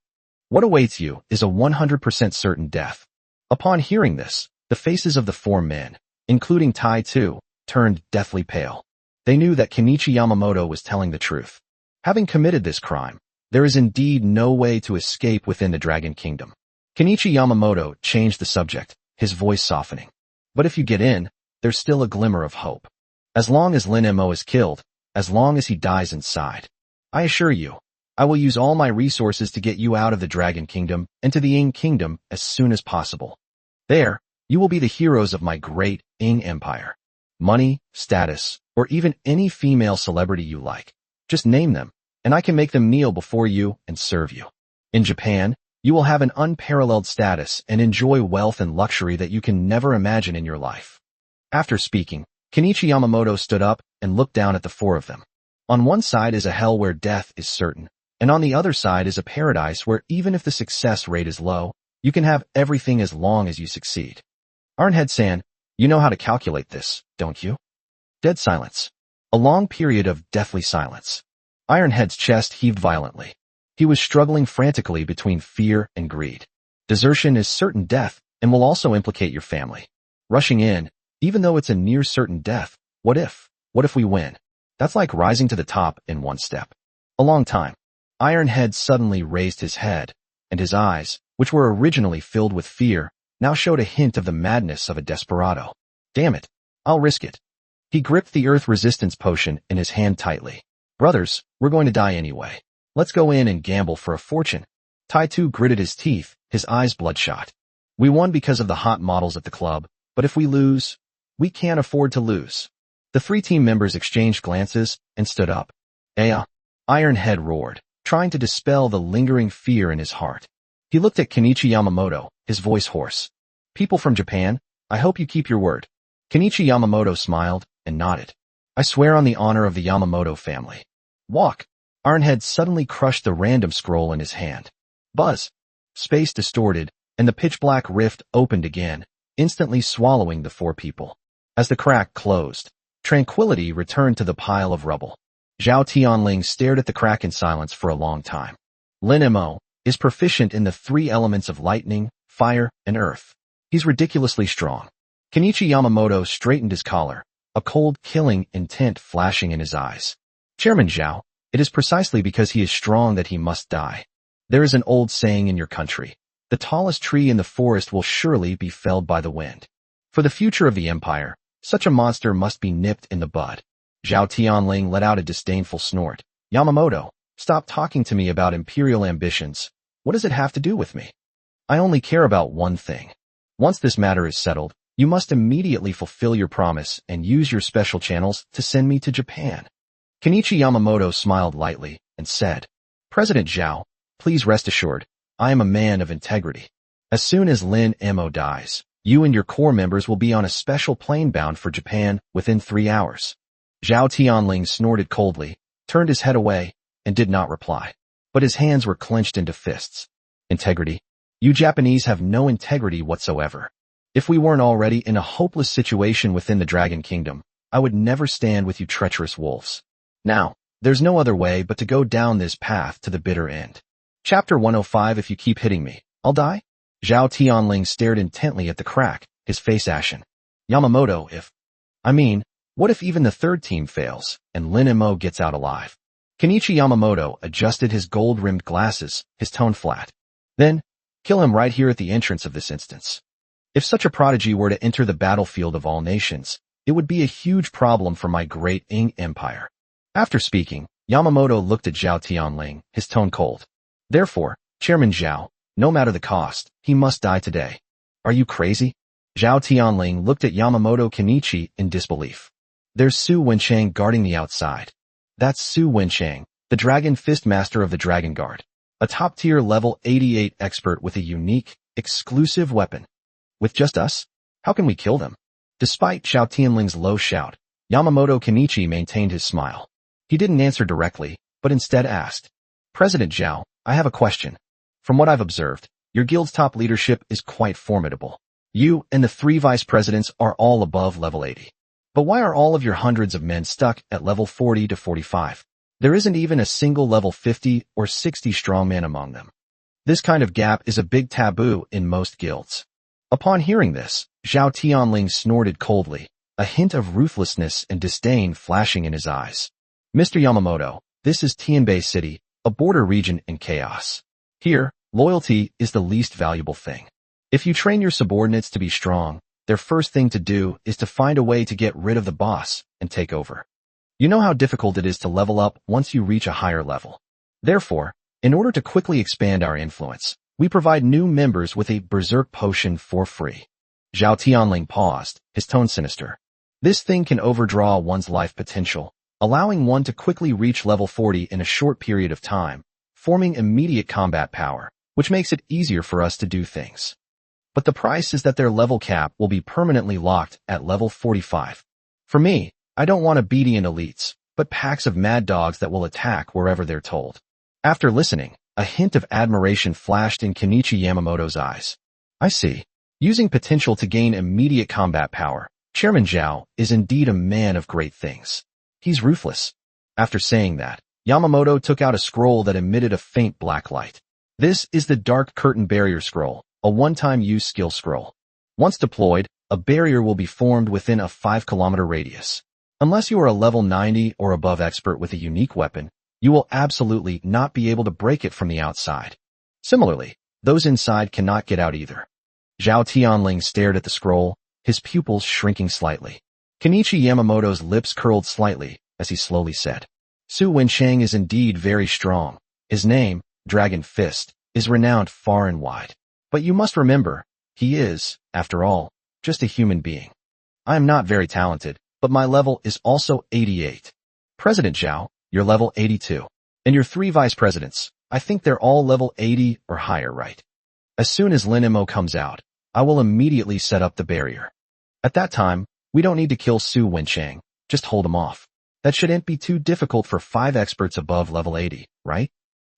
What awaits you is a 100% certain death. Upon hearing this, the faces of the four men, including Tai Tu, turned deathly pale. They knew that Kenichi Yamamoto was telling the truth. Having committed this crime, there is indeed no way to escape within the Dragon Kingdom. Kenichi Yamamoto changed the subject, his voice softening. But if you get in, there's still a glimmer of hope. As long as Lin Mo is killed, as long as he dies inside, I assure you, I will use all my resources to get you out of the Dragon Kingdom and to the Ing Kingdom as soon as possible. There, you will be the heroes of my great Ing Empire. Money, status, or even any female celebrity you like. Just name them, and I can make them kneel before you and serve you. In Japan, you will have an unparalleled status and enjoy wealth and luxury that you can never imagine in your life. After speaking, Kenichi Yamamoto stood up and looked down at the four of them. On one side is a hell where death is certain, and on the other side is a paradise where even if the success rate is low, you can have everything as long as you succeed. Ironhead-san, you know how to calculate this, don't you? Dead silence. A long period of deathly silence. Ironhead's chest heaved violently. He was struggling frantically between fear and greed. Desertion is certain death and will also implicate your family. Rushing in, even though it's a near certain death, what if we win? That's like rising to the top in one step. A long time. Ironhead suddenly raised his head, and his eyes, which were originally filled with fear, now showed a hint of the madness of a desperado. Damn it, I'll risk it. He gripped the earth resistance potion in his hand tightly. Brothers, we're going to die anyway. Let's go in and gamble for a fortune. Tai Tu gritted his teeth, his eyes bloodshot. We won because of the hot models at the club, but if we lose, we can't afford to lose. The three team members exchanged glances and stood up. Ironhead roared, trying to dispel the lingering fear in his heart. He looked at Kenichi Yamamoto, his voice hoarse. People from Japan, I hope you keep your word. Kenichi Yamamoto smiled and nodded. I swear on the honor of the Yamamoto family. Walk. Ironhead suddenly crushed the random scroll in his hand. Buzz. Space distorted, and the pitch-black rift opened again, instantly swallowing the four people. As the crack closed, tranquility returned to the pile of rubble. Zhao Tianling stared at the crack in silence for a long time. Lin Mo is proficient in the three elements of lightning, fire, and earth. He's ridiculously strong. Kenichi Yamamoto straightened his collar, a cold, killing intent flashing in his eyes. Chairman Zhao, it is precisely because he is strong that he must die. There is an old saying in your country. The tallest tree in the forest will surely be felled by the wind. For the future of the empire, such a monster must be nipped in the bud. Zhao Tianling let out a disdainful snort. Yamamoto, stop talking to me about imperial ambitions. What does it have to do with me? I only care about one thing. Once this matter is settled, you must immediately fulfill your promise and use your special channels to send me to Japan. Kenichi Yamamoto smiled lightly and said, President Zhao, please rest assured, I am a man of integrity. As soon as Lin Mo dies, you and your core members will be on a special plane bound for Japan within 3 hours. Zhao Tianling snorted coldly, turned his head away, and did not reply. But his hands were clenched into fists. Integrity? You Japanese have no integrity whatsoever. If we weren't already in a hopeless situation within the Dragon Kingdom, I would never stand with you treacherous wolves. Now, there's no other way but to go down this path to the bitter end. Chapter 105. If you keep hitting me, I'll die? Zhao Tianling stared intently at the crack, his face ashen. Yamamoto, what if even the third team fails, and Lin Mo gets out alive? Kenichi Yamamoto adjusted his gold-rimmed glasses, his tone flat. Then, kill him right here at the entrance of this instance. If such a prodigy were to enter the battlefield of all nations, it would be a huge problem for my great Ing Empire. After speaking, Yamamoto looked at Zhao Tianling, his tone cold. Therefore, Chairman Zhao, no matter the cost, he must die today. Are you crazy? Zhao Tianling looked at Yamamoto Kenichi in disbelief. There's Su Wenchang guarding the outside. That's Su Wenchang, the Dragon Fist Master of the Dragon Guard. A top-tier level 88 expert with a unique, exclusive weapon. With just us? How can we kill them? Despite Zhao Tianling's low shout, Yamamoto Kenichi maintained his smile. He didn't answer directly, but instead asked, President Zhao, I have a question. From what I've observed, your guild's top leadership is quite formidable. You and the 3 vice presidents are all above level 80. But why are all of your hundreds of men stuck at level 40 to 45? There isn't even a single level 50 or 60 strongman among them. This kind of gap is a big taboo in most guilds. Upon hearing this, Zhao Tianling snorted coldly, a hint of ruthlessness and disdain flashing in his eyes. Mr. Yamamoto, this is Tianbei City, a border region in chaos. Here, loyalty is the least valuable thing. If you train your subordinates to be strong, their first thing to do is to find a way to get rid of the boss and take over. You know how difficult it is to level up once you reach a higher level. Therefore, in order to quickly expand our influence, we provide new members with a berserk potion for free. Zhao Tianling paused, his tone sinister. This thing can overdraw one's life potential, allowing one to quickly reach level 40 in a short period of time, forming immediate combat power, which makes it easier for us to do things. But the price is that their level cap will be permanently locked at level 45. For me, I don't want obedient elites, but packs of mad dogs that will attack wherever they're told. After listening, a hint of admiration flashed in Kenichi Yamamoto's eyes. I see. Using potential to gain immediate combat power, Chairman Zhao is indeed a man of great things. He's ruthless. After saying that, Yamamoto took out a scroll that emitted a faint black light. This is the Dark Curtain Barrier Scroll, a one-time use skill scroll. Once deployed, a barrier will be formed within a 5-kilometer radius. Unless you are a level 90 or above expert with a unique weapon, you will absolutely not be able to break it from the outside. Similarly, those inside cannot get out either. Zhao Tianling stared at the scroll, his pupils shrinking slightly. Kenichi Yamamoto's lips curled slightly as he slowly said, Su Wenchang is indeed very strong. His name, Dragon Fist, is renowned far and wide. But you must remember, he is, after all, just a human being. I am not very talented, but my level is also 88. President Zhao, you're level 82. And your 3 vice presidents, I think they're all level 80 or higher, right? As soon as Lin Mo comes out, I will immediately set up the barrier. At that time, we don't need to kill Su Wenchang, just hold him off. That shouldn't be too difficult for 5 experts above level 80, right?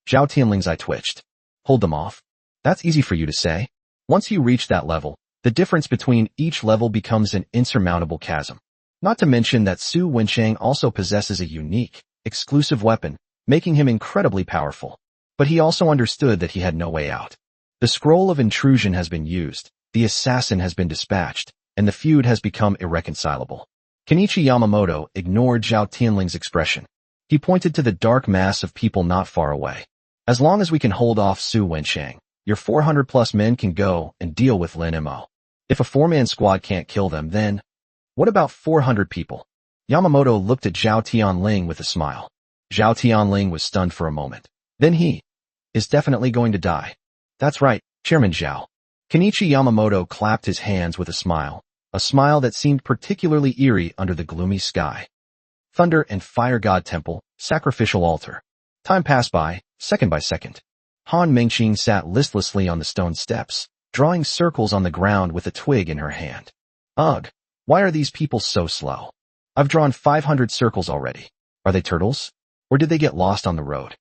Zhao Tianling's eye twitched. Hold them off? That's easy for you to say. Once you reach that level, the difference between each level becomes an insurmountable chasm. Not to mention that Su Wenchang also possesses a unique, exclusive weapon, making him incredibly powerful. But he also understood that he had no way out. The scroll of intrusion has been used, the assassin has been dispatched, and the feud has become irreconcilable. Kenichi Yamamoto ignored Zhao Tianling's expression. He pointed to the dark mass of people not far away. As long as we can hold off Su Wenchang, your 400-plus men can go and deal with Lin Mo. If a 4-man squad can't kill them, then what about 400 people? Yamamoto looked at Zhao Tianling with a smile. Zhao Tianling was stunned for a moment. Then he is definitely going to die. That's right, Chairman Zhao. Kenichi Yamamoto clapped his hands with a smile that seemed particularly eerie under the gloomy sky. Thunder and Fire God Temple, Sacrificial Altar. Time passed by, second by second. Han Mengqing sat listlessly on the stone steps, drawing circles on the ground with a twig in her hand. Ugh, why are these people so slow? I've drawn 500 circles already. Are they turtles? Or did they get lost on the road?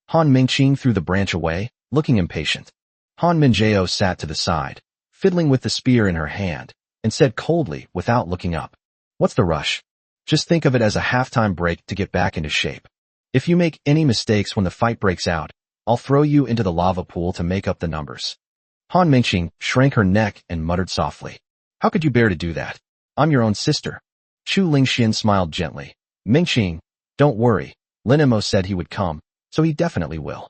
Han Mengqing threw the branch away, looking impatient. Han Minjao sat to the side, fiddling with the spear in her hand, and said coldly without looking up, What's the rush? Just think of it as a halftime break to get back into shape. If you make any mistakes when the fight breaks out, I'll throw you into the lava pool to make up the numbers. Han Mengqing shrank her neck and muttered softly, How could you bear to do that? I'm your own sister. Chu Lingxian smiled gently. Mengqing, don't worry. Lin Mo said he would come, so he definitely will.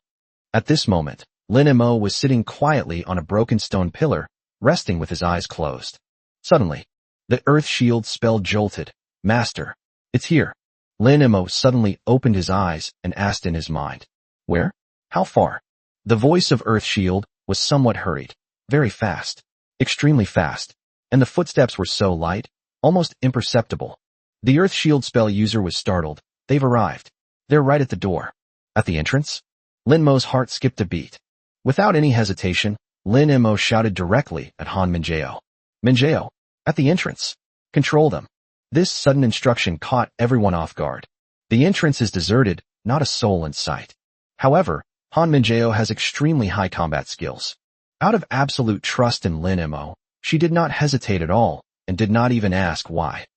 At this moment, Lin Mo was sitting quietly on a broken stone pillar, resting with his eyes closed. Suddenly, the earth shield spell jolted. Master, it's here. Lin Mo suddenly opened his eyes and asked in his mind, Where? How far? The voice of Earth Shield was somewhat hurried, very fast, extremely fast, and the footsteps were so light, almost imperceptible. The Earth Shield spell user was startled. They've arrived. They're right at the door. At the entrance? Lin Mo's heart skipped a beat. Without any hesitation, Lin Mo shouted directly at Han Minjao. Minjao, at the entrance. Control them. This sudden instruction caught everyone off guard. The entrance is deserted, not a soul in sight. However, Han Minjao has extremely high combat skills. Out of absolute trust in Lin Mo, she did not hesitate at all, and did not even ask why.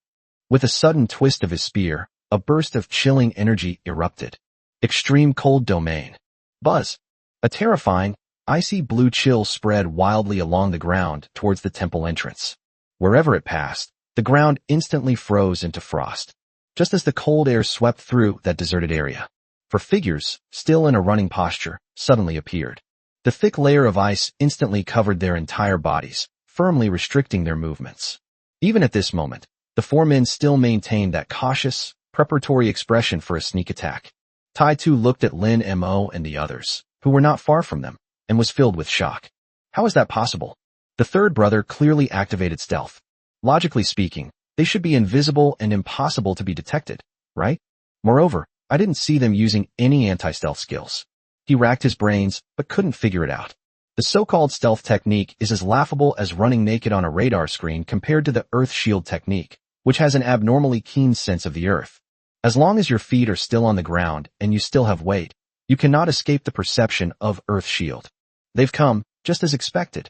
With a sudden twist of his spear, a burst of chilling energy erupted. Extreme cold domain. Buzz. A terrifying, icy blue chill spread wildly along the ground towards the temple entrance. Wherever it passed, the ground instantly froze into frost, just as the cold air swept through that deserted area. For figures, still in a running posture, suddenly appeared. The thick layer of ice instantly covered their entire bodies, firmly restricting their movements. Even at this moment, the four men still maintained that cautious, preparatory expression for a sneak attack. Tai Tu looked at Lin Mo and the others, who were not far from them, and was filled with shock. How is that possible? The third brother clearly activated stealth. Logically speaking, they should be invisible and impossible to be detected, right? Moreover, I didn't see them using any anti-stealth skills. He racked his brains, but couldn't figure it out. The so-called stealth technique is as laughable as running naked on a radar screen compared to the earth shield technique, which has an abnormally keen sense of the earth. As long as your feet are still on the ground and you still have weight, you cannot escape the perception of earth shield. They've come, just as expected.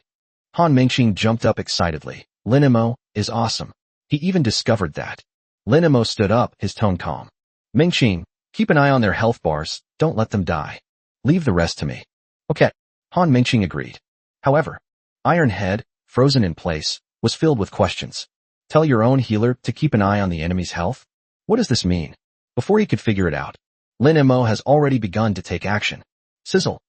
Han Mengxing jumped up excitedly. Lin Mo is awesome. He even discovered that. Lin Mo stood up, his tone calm. Mengxing, keep an eye on their health bars, don't let them die. Leave the rest to me. Okay. Han Mengxing agreed. However, Iron Head, frozen in place, was filled with questions. Tell your own healer to keep an eye on the enemy's health? What does this mean? Before he could figure it out, Lin Mo has already begun to take action. Sizzle.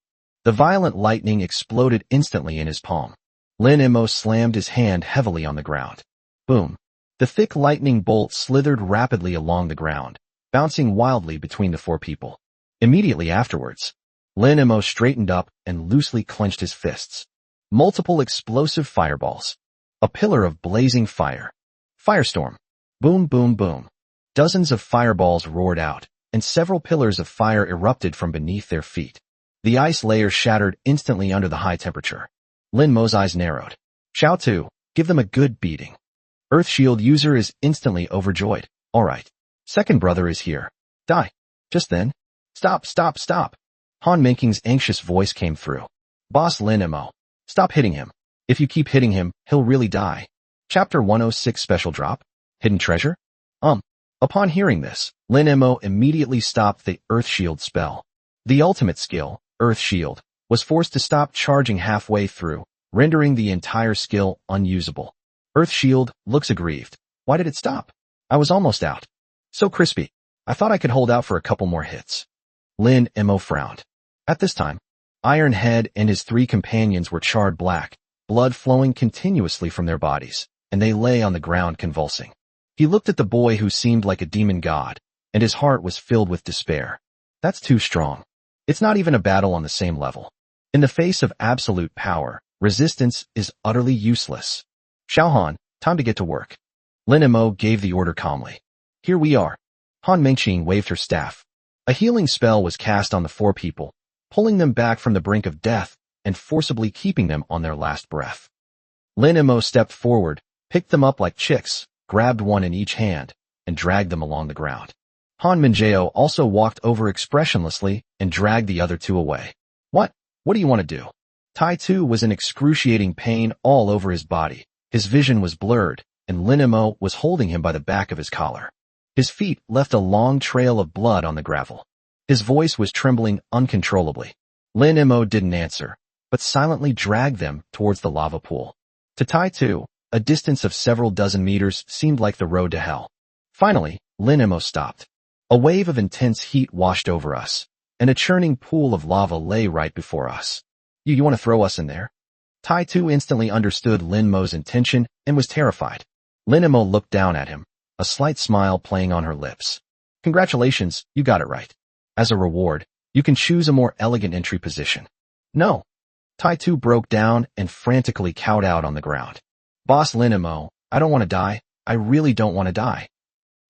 The violent lightning exploded instantly in his palm. Lin Mo slammed his hand heavily on the ground. Boom. The thick lightning bolt slithered rapidly along the ground, bouncing wildly between the four people. Immediately afterwards, Lin Mo straightened up and loosely clenched his fists. Multiple explosive fireballs. A pillar of blazing fire. Firestorm. Boom, boom, boom. Dozens of fireballs roared out, and several pillars of fire erupted from beneath their feet. The ice layer shattered instantly under the high temperature. Lin Mo's eyes narrowed. Xiao Tu, give them a good beating. Earth Shield user is instantly overjoyed. Alright. Second brother is here. Die. Just then. Stop, stop, stop. Han Mengxing's anxious voice came through. Boss Lin Mo. Stop hitting him. If you keep hitting him, he'll really die. Chapter 106 Special Drop. Hidden Treasure? Upon hearing this, Lin Mo immediately stopped the Earth Shield spell. The ultimate skill, Earth Shield, was forced to stop charging halfway through, rendering the entire skill unusable. Earth Shield looks aggrieved. Why did it stop? I was almost out. So crispy. I thought I could hold out for a couple more hits. Lin Mo frowned. At this time, Iron Head and his three companions were charred black, blood flowing continuously from their bodies, and they lay on the ground convulsing. He looked at the boy who seemed like a demon god, and his heart was filled with despair. That's too strong. It's not even a battle on the same level. In the face of absolute power, resistance is utterly useless. Xiaohan, time to get to work. Lin Mo gave the order calmly. Here we are. Han Mengxing waved her staff. A healing spell was cast on the four people, pulling them back from the brink of death and forcibly keeping them on their last breath. Lin Mo stepped forward, picked them up like chicks, grabbed one in each hand, and dragged them along the ground. Han Minjao also walked over expressionlessly and dragged the other two away. What? What do you want to do? Tai Tu was in excruciating pain all over his body. His vision was blurred, and Lin Mo was holding him by the back of his collar. His feet left a long trail of blood on the gravel. His voice was trembling uncontrollably. Lin Mo didn't answer, but silently dragged them towards the lava pool. To Tai Tu, a distance of several dozen meters seemed like the road to hell. Finally, Lin Mo stopped. A wave of intense heat washed over us, and a churning pool of lava lay right before us. You want to throw us in there? Tai Tu instantly understood Lin Mo's intention and was terrified. Lin Mo looked down at him, a slight smile playing on her lips. Congratulations, you got it right. As a reward, you can choose a more elegant entry position. No. Tai Tu broke down and frantically cowed out on the ground. Boss Lin Mo, I don't want to die. I really don't want to die.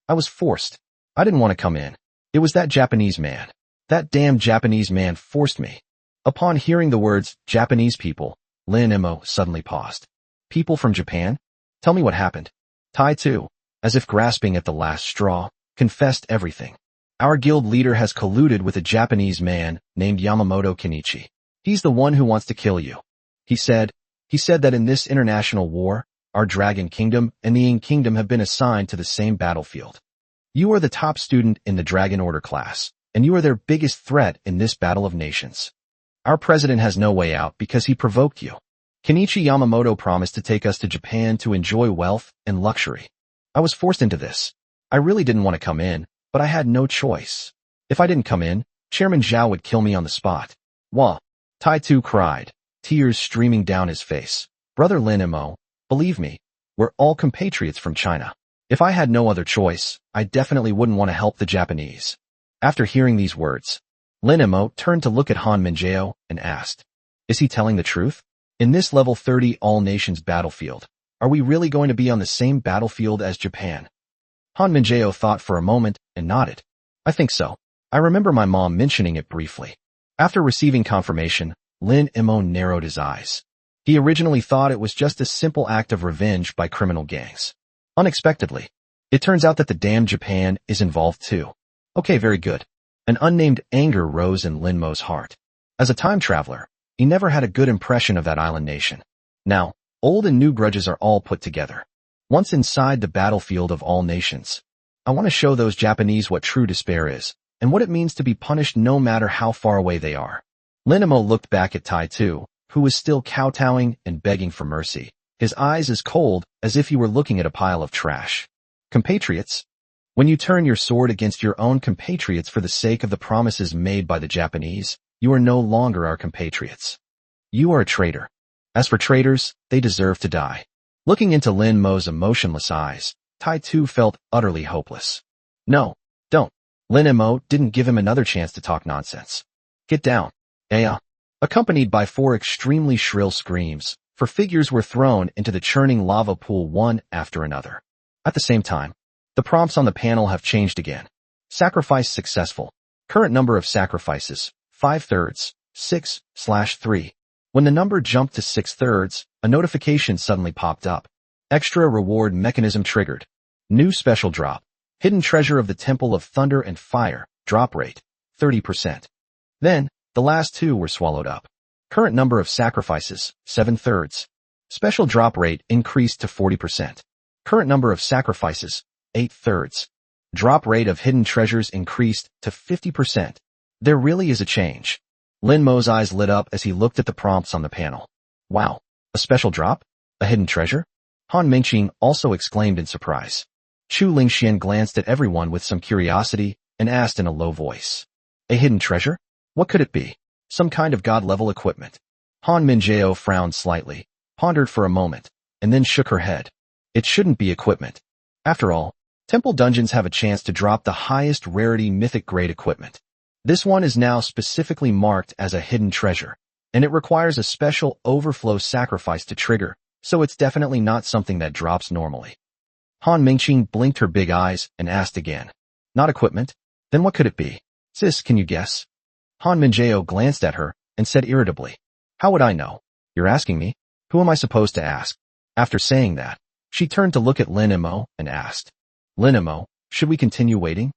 I was forced. I didn't want to come in. It was that Japanese man. That damn Japanese man forced me. Upon hearing the words, Japanese people, Lin Mo suddenly paused. People from Japan? Tell me what happened. Tai Tu, as if grasping at the last straw, confessed everything. Our guild leader has colluded with a Japanese man named Yamamoto Kenichi. He's the one who wants to kill you. He said that in this international war, our Dragon Kingdom and the Yin Kingdom have been assigned to the same battlefield. You are the top student in the Dragon Order class, and you are their biggest threat in this battle of nations. Our president has no way out because he provoked you. Kenichi Yamamoto promised to take us to Japan to enjoy wealth and luxury. I was forced into this. I really didn't want to come in, but I had no choice. If I didn't come in, Chairman Zhao would kill me on the spot. Wah! Tai Tu cried, tears streaming down his face. Brother Lin Mo, believe me, we're all compatriots from China. If I had no other choice, I definitely wouldn't want to help the Japanese. After hearing these words, Lin Mo turned to look at Han Minjao and asked, is he telling the truth? In this level 30 all-nations battlefield, are we really going to be on the same battlefield as Japan? Han Minjao thought for a moment and nodded. I think so. I remember my mom mentioning it briefly. After receiving confirmation, Lin Mo narrowed his eyes. He originally thought it was just a simple act of revenge by criminal gangs. Unexpectedly, it turns out that the damned Japan is involved too. Okay, very good. An unnamed anger rose in Lin Mo's heart. As a time traveler, he never had a good impression of that island nation. Now, old and new grudges are all put together. Once inside the battlefield of all nations, I want to show those Japanese what true despair is, and what it means to be punished no matter how far away they are. Lin Mo looked back at Tai Tu, who was still kowtowing and begging for mercy, his eyes as cold as if he were looking at a pile of trash. Compatriots? When you turn your sword against your own compatriots for the sake of the promises made by the Japanese, you are no longer our compatriots. You are a traitor. As for traitors, they deserve to die. Looking into Lin Mo's emotionless eyes, Tai Tu felt utterly hopeless. No, don't. Lin Mo didn't give him another chance to talk nonsense. Get down. Accompanied by 4 extremely shrill screams, 4 figures were thrown into the churning lava pool one after another. At the same time, the prompts on the panel have changed again. Sacrifice successful. Current number of sacrifices, 5/3, 6/3. When the number jumped to 6/3, a notification suddenly popped up. Extra reward mechanism triggered. New special drop. Hidden treasure of the Temple of Thunder and Fire. Drop rate, 30%. Then, the last 2 were swallowed up. Current number of sacrifices, 7/3. Special drop rate increased to 40%. Current number of sacrifices, 8/3. Drop rate of hidden treasures increased to 50%. There really is a change. Lin Mo's eyes lit up as he looked at the prompts on the panel. Wow, a special drop? A hidden treasure? Han Mingqing also exclaimed in surprise. Chu Lingxian glanced at everyone with some curiosity and asked in a low voice. A hidden treasure? What could it be? Some kind of god-level equipment. Han Minjao frowned slightly, pondered for a moment, and then shook her head. It shouldn't be equipment. After all, temple dungeons have a chance to drop the highest rarity mythic-grade equipment. This one is now specifically marked as a hidden treasure, and it requires a special overflow sacrifice to trigger, so it's definitely not something that drops normally. Han Mingqing blinked her big eyes and asked again. Not equipment? Then what could it be? Sis, can you guess? Han Minjao glanced at her and said irritably. How would I know? You're asking me? Who am I supposed to ask? After saying that, she turned to look at Lin Mo and asked. Lin Mo, should we continue waiting?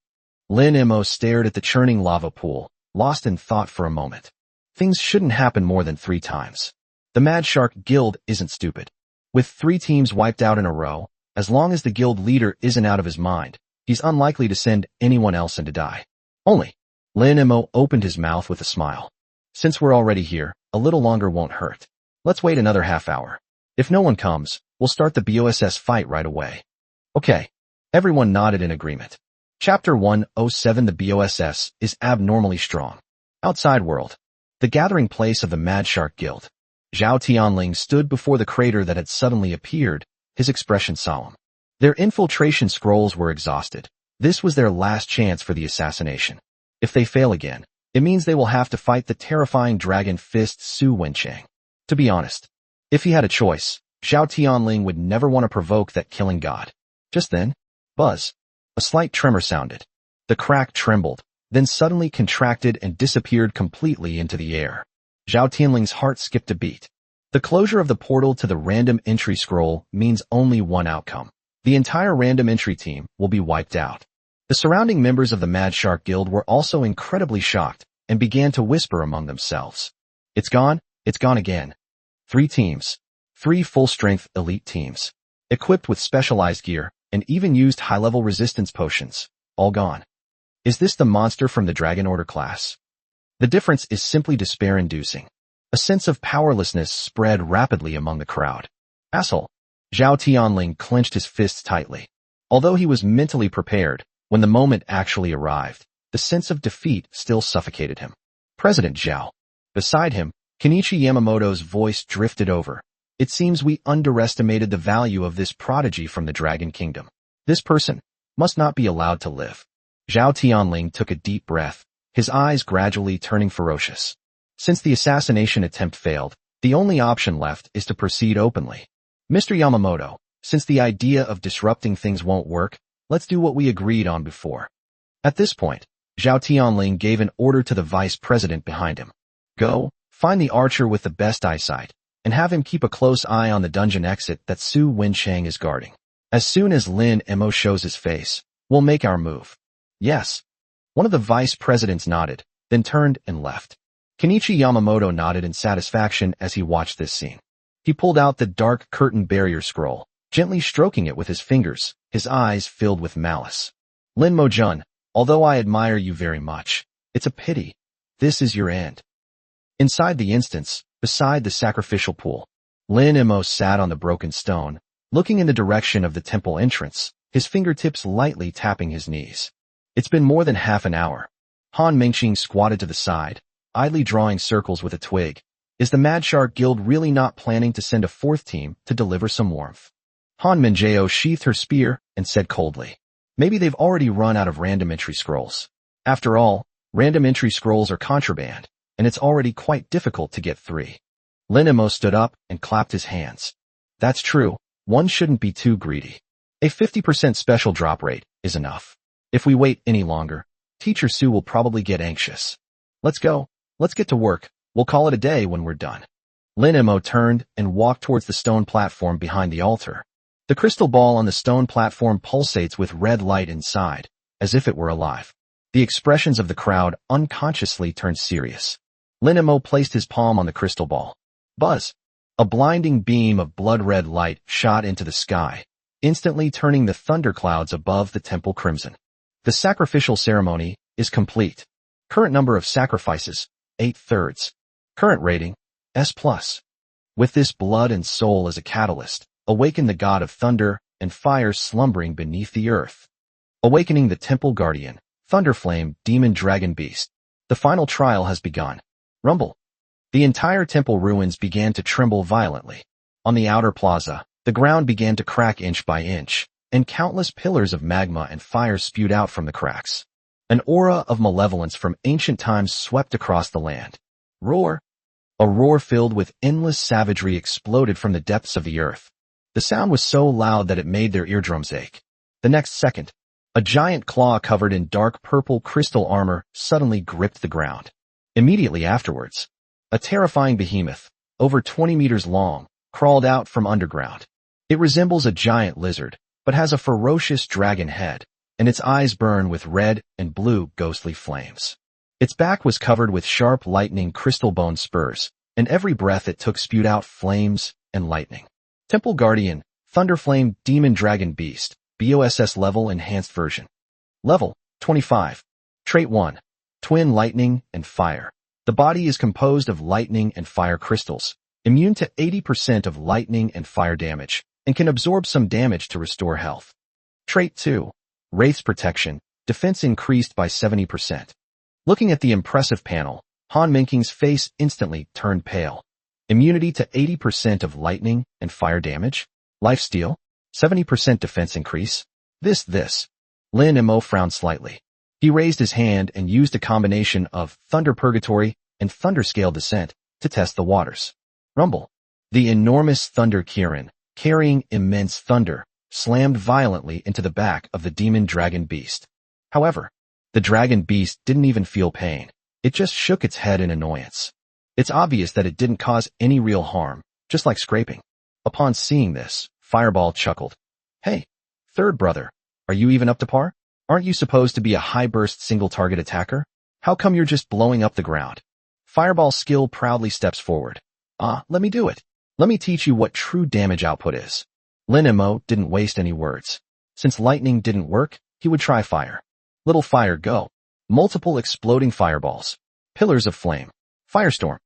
Lin Mo stared at the churning lava pool, lost in thought for a moment. Things shouldn't happen more than 3 times. The Mad Shark Guild isn't stupid. With 3 teams wiped out in a row, as long as the guild leader isn't out of his mind, he's unlikely to send anyone else in to die. Only. Lin Mo opened his mouth with a smile. Since we're already here, a little longer won't hurt. Let's wait another half hour. If no one comes, we'll start the BOSS fight right away. Okay. Everyone nodded in agreement. Chapter 107. The BOSS is abnormally strong. Outside world. The gathering place of the Mad Shark Guild. Zhao Tianling stood before the crater that had suddenly appeared, his expression solemn. Their infiltration scrolls were exhausted. This was their last chance for the assassination. If they fail again, it means they will have to fight the terrifying dragon fist Su Wenchang. To be honest, if he had a choice, Zhao Tianling would never want to provoke that killing god. Just then, buzz. A slight tremor sounded. The crack trembled, then suddenly contracted and disappeared completely into the air. Zhao Tianling's heart skipped a beat. The closure of the portal to the random entry scroll means only one outcome. The entire random entry team will be wiped out. The surrounding members of the Mad Shark Guild were also incredibly shocked and began to whisper among themselves. It's gone again. 3 teams. 3 full-strength elite teams. Equipped with specialized gear and even used high-level resistance potions. All gone. Is this the monster from the Dragon Order class? The difference is simply despair-inducing. A sense of powerlessness spread rapidly among the crowd. Asshole. Zhao Tianling clenched his fists tightly. Although he was mentally prepared, when the moment actually arrived, the sense of defeat still suffocated him. President Zhao. Beside him, Kenichi Yamamoto's voice drifted over. It seems we underestimated the value of this prodigy from the Dragon Kingdom. This person must not be allowed to live. Zhao Tianling took a deep breath, his eyes gradually turning ferocious. Since the assassination attempt failed, the only option left is to proceed openly. Mr. Yamamoto, since the idea of disrupting things won't work, let's do what we agreed on before. At this point, Zhao Tianling gave an order to the vice president behind him. Go, find the archer with the best eyesight, and have him keep a close eye on the dungeon exit that Su Wenchang is guarding. As soon as Lin Emo shows his face, we'll make our move. Yes. One of the vice presidents nodded, then turned and left. Kenichi Yamamoto nodded in satisfaction as he watched this scene. He pulled out the dark curtain barrier scroll, gently stroking it with his fingers, his eyes filled with malice. Lin Mojun, although I admire you very much, it's a pity. This is your end. Inside the instance, beside the sacrificial pool, Lin Emo sat on the broken stone, looking in the direction of the temple entrance, his fingertips lightly tapping his knees. It's been more than half an hour. Han Mengqing squatted to the side, idly drawing circles with a twig. Is the Mad Shark Guild really not planning to send a 4th team to deliver some warmth? Han Minjao sheathed her spear and said coldly. Maybe they've already run out of random entry scrolls. After all, random entry scrolls are contraband, and it's already quite difficult to get 3. Lin Emo stood up and clapped his hands. That's true, one shouldn't be too greedy. A 50% special drop rate is enough. If we wait any longer, Teacher Su will probably get anxious. Let's go. Let's get to work. We'll call it a day when we're done. Lin Emo turned and walked towards the stone platform behind the altar. The crystal ball on the stone platform pulsates with red light inside, as if it were alive. The expressions of the crowd unconsciously turned serious. Lin Emo placed his palm on the crystal ball. Buzz! A blinding beam of blood-red light shot into the sky, instantly turning the thunderclouds above the temple crimson. The sacrificial ceremony is complete. Current number of sacrifices, 8/3. Current rating, S+. With this blood and soul as a catalyst, awaken the god of thunder and fire slumbering beneath the earth. Awakening the temple guardian, Thunderflame, demon dragon beast. The final trial has begun. Rumble. The entire temple ruins began to tremble violently. On the outer plaza, the ground began to crack inch by inch, and countless pillars of magma and fire spewed out from the cracks. An aura of malevolence from ancient times swept across the land. Roar! A roar filled with endless savagery exploded from the depths of the earth. The sound was so loud that it made their eardrums ache. The next second, a giant claw covered in dark purple crystal armor suddenly gripped the ground. Immediately afterwards, a terrifying behemoth, over 20 meters long, crawled out from underground. It resembles a giant lizard, but has a ferocious dragon head, and its eyes burn with red and blue ghostly flames. Its back was covered with sharp lightning crystal bone spurs, and every breath it took spewed out flames and lightning. Temple Guardian, Thunderflame Demon Dragon Beast, BOSS Level Enhanced Version. Level, 25. Trait 1. Twin Lightning and Fire. The body is composed of lightning and fire crystals, immune to 80% of lightning and fire damage, and can absorb some damage to restore health. Trait 2. Wraith's Protection, defense increased by 70%. Looking at the impressive panel, Han Mengqing's face instantly turned pale. Immunity to 80% of lightning and fire damage? Lifesteal? 70% defense increase? This. Lin Emo frowned slightly. He raised his hand and used a combination of Thunder Purgatory and Thunder Scale Descent to test the waters. Rumble. The enormous Thunder Kirin, carrying immense thunder, slammed violently into the back of the demon dragon beast. However, the dragon beast didn't even feel pain. It just shook its head in annoyance. It's obvious that it didn't cause any real harm, just like scraping. Upon seeing this, Fireball chuckled. Hey, third brother, are you even up to par? Aren't you supposed to be a high-burst single-target attacker? How come you're just blowing up the ground? Fireball skill proudly steps forward. Let me do it. Let me teach you what true damage output is. Lin Mo didn't waste any words. Since lightning didn't work, he would try fire. Little fire go. Multiple exploding fireballs. Pillars of flame. Firestorm.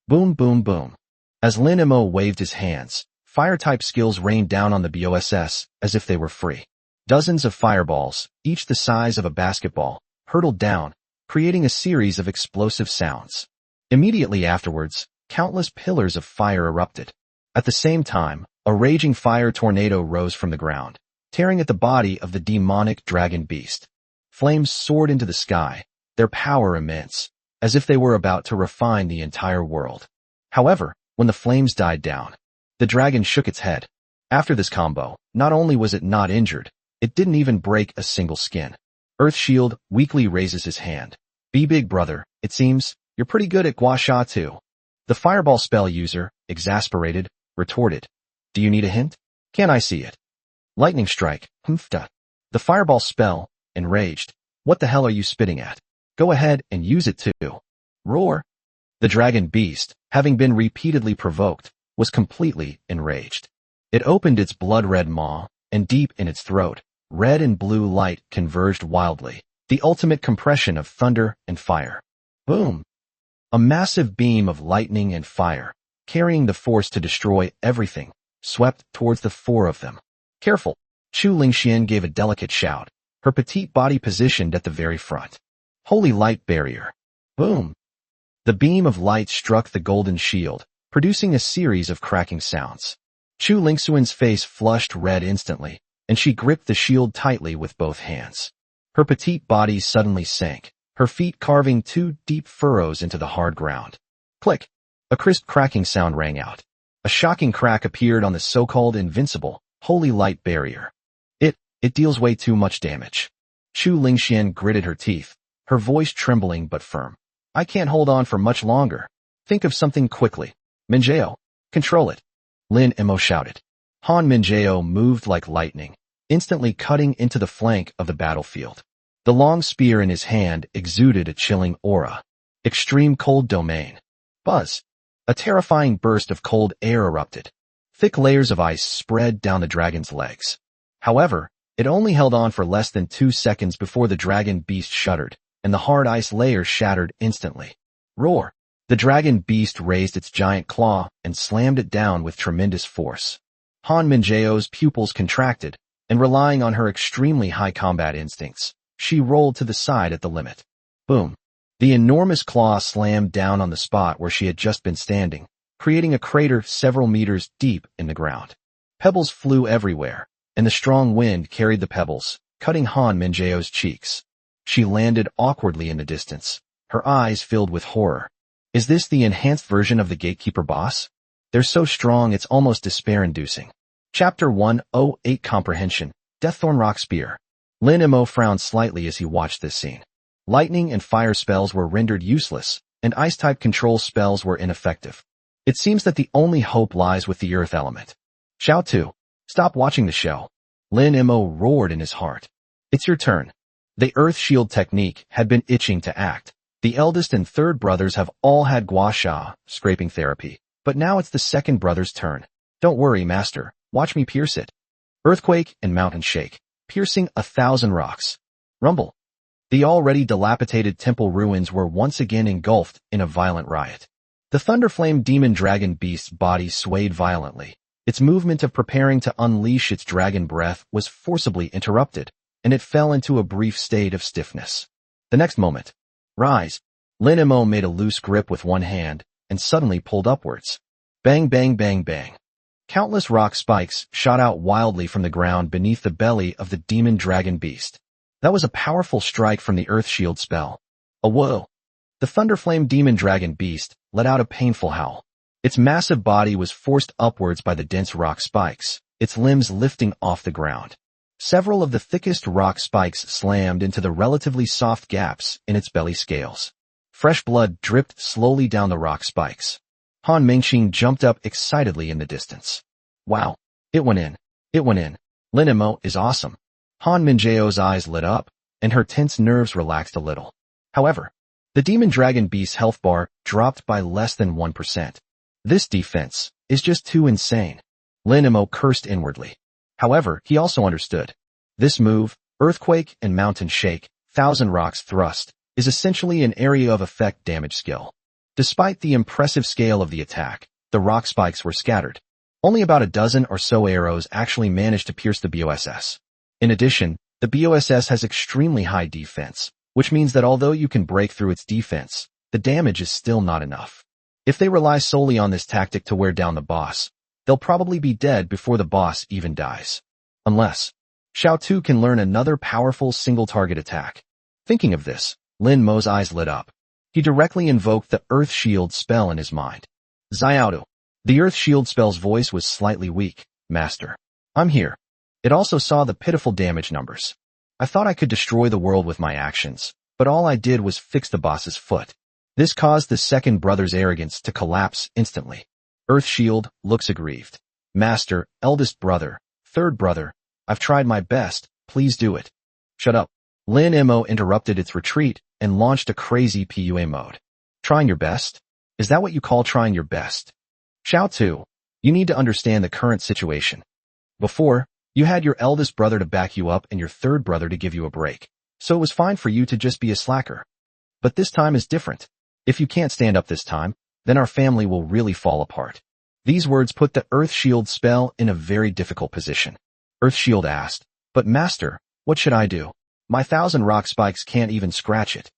Boom, boom, boom. As Lin Mo waved his hands, fire-type skills rained down on the BOSS as if they were free. Dozens of fireballs, each the size of a basketball, hurtled down, creating a series of explosive sounds. Immediately afterwards, countless pillars of fire erupted. At the same time, a raging fire tornado rose from the ground, tearing at the body of the demonic dragon beast. Flames soared into the sky, their power immense, as if they were about to refine the entire world. However, when the flames died down, the dragon shook its head. After this combo, not only was it not injured, it didn't even break a single skin. Earthshield weakly raises his hand. Be big, brother. It seems you're pretty good at Gua Sha too. The fireball spell user, exasperated, retorted. Do you need a hint? Can I see it? Lightning strike. Humph-da. The fireball spell, enraged. What the hell are you spitting at? Go ahead and use it too. Roar. The dragon beast, having been repeatedly provoked, was completely enraged. It opened its blood-red maw, and deep in its throat, red and blue light converged wildly, the ultimate compression of thunder and fire. Boom! A massive beam of lightning and fire, carrying the force to destroy everything, swept towards the four of them. Careful! Chu Lingxian gave a delicate shout, her petite body positioned at the very front. Holy light barrier. Boom! The beam of light struck the golden shield, producing a series of cracking sounds. Chu Lingxian's face flushed red instantly, and she gripped the shield tightly with both hands. Her petite body suddenly sank, her feet carving two deep furrows into the hard ground. Click! A crisp cracking sound rang out. A shocking crack appeared on the so-called invincible, holy light barrier. It deals way too much damage. Chu Lingxian gritted her teeth, her voice trembling but firm. I can't hold on for much longer. Think of something quickly. Minjao, control it. Lin Mo shouted. Han Minjao moved like lightning, instantly cutting into the flank of the battlefield. The long spear in his hand exuded a chilling aura. Extreme cold domain. Buzz. A terrifying burst of cold air erupted. Thick layers of ice spread down the dragon's legs. However, it only held on for less than 2 seconds before the dragon beast shuddered, and the hard ice layer shattered instantly. Roar! The dragon beast raised its giant claw and slammed it down with tremendous force. Han Minjao's pupils contracted, and relying on her extremely high combat instincts, she rolled to the side at the limit. Boom! The enormous claw slammed down on the spot where she had just been standing, creating a crater several meters deep in the ground. Pebbles flew everywhere, and the strong wind carried the pebbles, cutting Han Minjao's cheeks. She landed awkwardly in the distance, her eyes filled with horror. Is this the enhanced version of the Gatekeeper boss? They're so strong it's almost despair-inducing. Chapter 108 Comprehension, Deaththorn Rock Spear. Lin Mo frowned slightly as he watched this scene. Lightning and fire spells were rendered useless, and ice-type control spells were ineffective. It seems that the only hope lies with the earth element. Xiao Tu, stop watching the show. Lin Mo roared in his heart. It's your turn. The earth shield technique had been itching to act. The eldest and third brothers have all had Gua Sha, scraping therapy, but now it's the second brother's turn. Don't worry, master. Watch me pierce it. Earthquake and mountain shake, piercing 1,000 rocks. Rumble. The already dilapidated temple ruins were once again engulfed in a violent riot. The Thunderflame demon dragon beast's body swayed violently. Its movement of preparing to unleash its dragon breath was forcibly interrupted, and it fell into a brief state of stiffness. The next moment, rise. Lin Mo made a loose grip with one hand and suddenly pulled upwards. Bang, bang, bang, bang. Countless rock spikes shot out wildly from the ground beneath the belly of the demon dragon beast. That was a powerful strike from the Earth Shield spell. A whoa! The Thunderflame demon dragon beast let out a painful howl. Its massive body was forced upwards by the dense rock spikes, its limbs lifting off the ground. Several of the thickest rock spikes slammed into the relatively soft gaps in its belly scales. Fresh blood dripped slowly down the rock spikes. Han Mingxing jumped up excitedly in the distance. Wow! It went in. It went in. Lin Mo is awesome. Han Minjao's eyes lit up, and her tense nerves relaxed a little. However, the Demon Dragon Beast's health bar dropped by less than 1%. This defense is just too insane. Lin Mo cursed inwardly. However, he also understood. This move, Earthquake and Mountain Shake, Thousand Rocks Thrust, is essentially an area of effect damage skill. Despite the impressive scale of the attack, the rock spikes were scattered. Only about a dozen or so arrows actually managed to pierce the BOSS. In addition, the BOSS has extremely high defense, which means that although you can break through its defense, the damage is still not enough. If they rely solely on this tactic to wear down the boss, they'll probably be dead before the boss even dies. Unless Xiao Tu can learn another powerful single-target attack. Thinking of this, Lin Mo's eyes lit up. He directly invoked the Earth Shield spell in his mind. Xiaodu. The Earth Shield spell's voice was slightly weak. Master. I'm here. It also saw the pitiful damage numbers. I thought I could destroy the world with my actions, but all I did was fix the boss's foot. This caused the second brother's arrogance to collapse instantly. Earth Shield looks aggrieved. Master, eldest brother, third brother, I've tried my best, please do it. Shut up. Lin Mo interrupted its retreat and launched a crazy PUA mode. Trying your best? Is that what you call trying your best? Xiao Tu, you need to understand the current situation. Before, you had your eldest brother to back you up and your third brother to give you a break, so it was fine for you to just be a slacker. But this time is different. If you can't stand up this time, then our family will really fall apart. These words put the Earth Shield spell in a very difficult position. Earth Shield asked, but Master, what should I do? My 1,000 rock spikes can't even scratch it.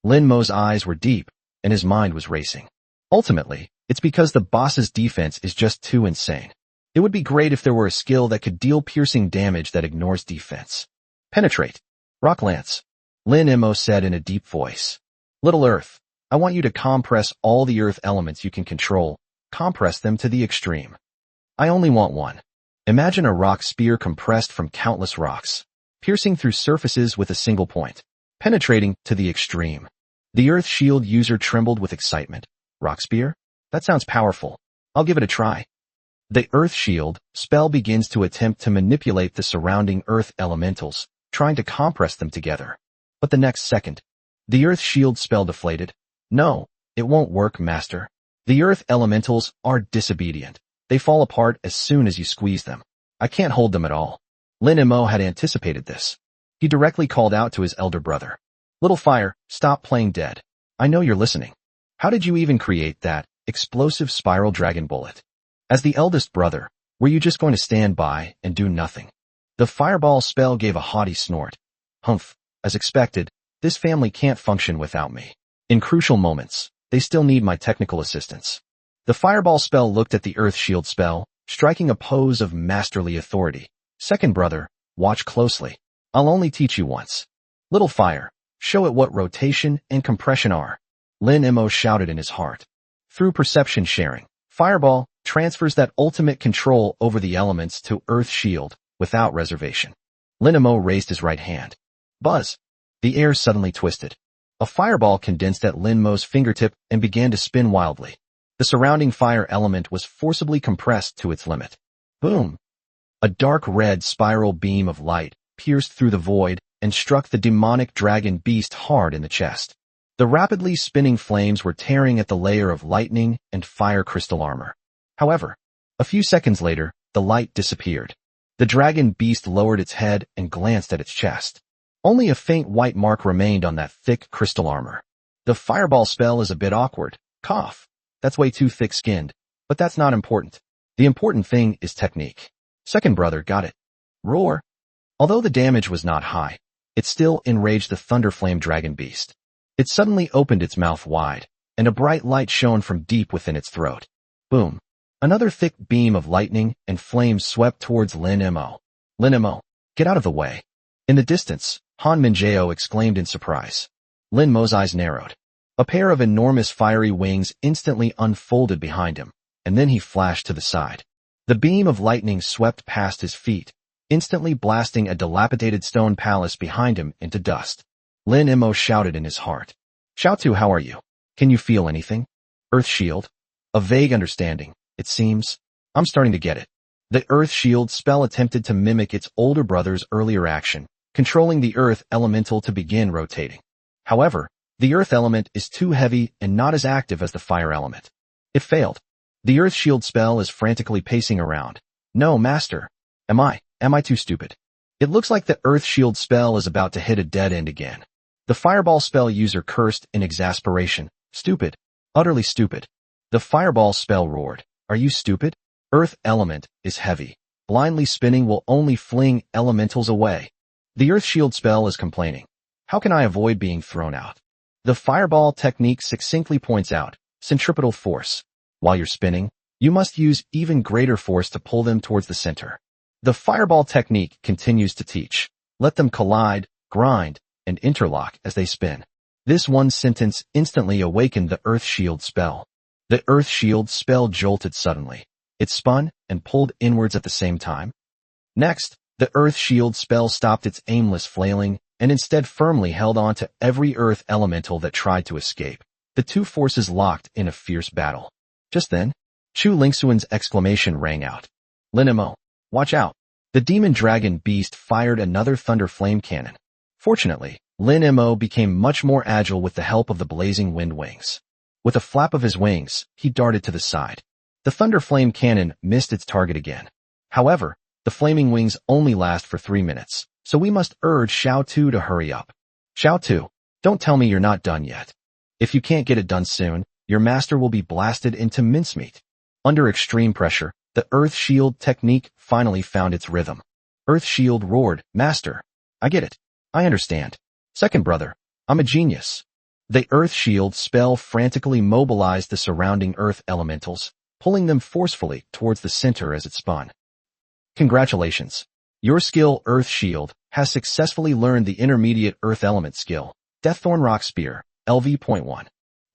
Lin Mo's eyes were deep, and his mind was racing. Ultimately, it's because the boss's defense is just too insane. It would be great if there were a skill that could deal piercing damage that ignores defense. Penetrate. Rock Lance. Lin Mo said in a deep voice. Little Earth, I want you to compress all the earth elements you can control. Compress them to the extreme. I only want one. Imagine a rock spear compressed from countless rocks, piercing through surfaces with a single point, penetrating to the extreme. The Earth Shield user trembled with excitement. Rock spear? That sounds powerful. I'll give it a try. The Earth Shield spell begins to attempt to manipulate the surrounding earth elementals, trying to compress them together. But the next second, the Earth Shield spell deflated. No, it won't work, Master. The earth elementals are disobedient. They fall apart as soon as you squeeze them. I can't hold them at all. Lin Mo had anticipated this. He directly called out to his elder brother. Little Fire, stop playing dead. I know you're listening. How did you even create that explosive spiral dragon bullet? As the eldest brother, were you just going to stand by and do nothing? The fireball spell gave a haughty snort. Humph, as expected, this family can't function without me. In crucial moments, they still need my technical assistance. The fireball spell looked at the Earth Shield spell, striking a pose of masterly authority. Second brother, watch closely. I'll only teach you once. Little Fire, show it what rotation and compression are. Lin Mo shouted in his heart. Through perception sharing, Fireball transfers that ultimate control over the elements to Earth Shield without reservation. Lin Mo raised his right hand. Buzz! The air suddenly twisted. A fireball condensed at Lin Mo's fingertip and began to spin wildly. The surrounding fire element was forcibly compressed to its limit. Boom! A dark red spiral beam of light pierced through the void and struck the demonic dragon beast hard in the chest. The rapidly spinning flames were tearing at the layer of lightning and fire crystal armor. However, a few seconds later, the light disappeared. The dragon beast lowered its head and glanced at its chest. Only a faint white mark remained on that thick crystal armor. The fireball spell is a bit awkward. Cough. That's way too thick-skinned. But that's not important. The important thing is technique. Second brother got it. Roar. Although the damage was not high, it still enraged the Thunderflame dragon beast. It suddenly opened its mouth wide, and a bright light shone from deep within its throat. Boom. Another thick beam of lightning and flames swept towards Lin Mo. Lin Mo, get out of the way. In the distance, Han Minjao exclaimed in surprise. Lin Mo's eyes narrowed. A pair of enormous fiery wings instantly unfolded behind him, and then he flashed to the side. The beam of lightning swept past his feet, instantly blasting a dilapidated stone palace behind him into dust. Lin Mo shouted in his heart. Xiao Tu, how are you? Can you feel anything? Earth Shield? A vague understanding, it seems. I'm starting to get it. The Earth Shield spell attempted to mimic its older brother's earlier action, controlling the earth elemental to begin rotating. However, the earth element is too heavy and not as active as the fire element. It failed. The earth shield spell is frantically pacing around. No, master. Am I too stupid? It looks like the earth shield spell is about to hit a dead end again. The fireball spell user cursed in exasperation. Stupid. Utterly stupid. The fireball spell roared. Are you stupid? Earth element is heavy. Blindly spinning will only fling elementals away. The earth shield spell is complaining. How can I avoid being thrown out? The fireball technique succinctly points out, centripetal force. While you're spinning, you must use even greater force to pull them towards the center. The fireball technique continues to teach. Let them collide, grind, and interlock as they spin. This one sentence instantly awakened the earth shield spell. The earth shield spell jolted suddenly. It spun and pulled inwards at the same time. Next, the earth shield spell stopped its aimless flailing and instead firmly held on to every earth elemental that tried to escape. The two forces locked in a fierce battle. Just then, Chu Lingxuan's exclamation rang out. Lin Mo, watch out. The demon dragon beast fired another thunder flame cannon. Fortunately, Lin Mo became much more agile with the help of the blazing wind wings. With a flap of his wings, he darted to the side. The thunder flame cannon missed its target again. However, the flaming wings only last for 3 minutes, so we must urge Xiao Tu to hurry up. Xiao Tu, don't tell me you're not done yet. If you can't get it done soon, your master will be blasted into mincemeat. Under extreme pressure, the Earth Shield technique finally found its rhythm. Earth Shield roared, Master, I get it. I understand. Second brother, I'm a genius. The Earth Shield spell frantically mobilized the surrounding Earth elementals, pulling them forcefully towards the center as it spun. Congratulations. Your skill, Earth Shield, has successfully learned the intermediate Earth Element skill, Deaththorn Rock Spear, LV.1.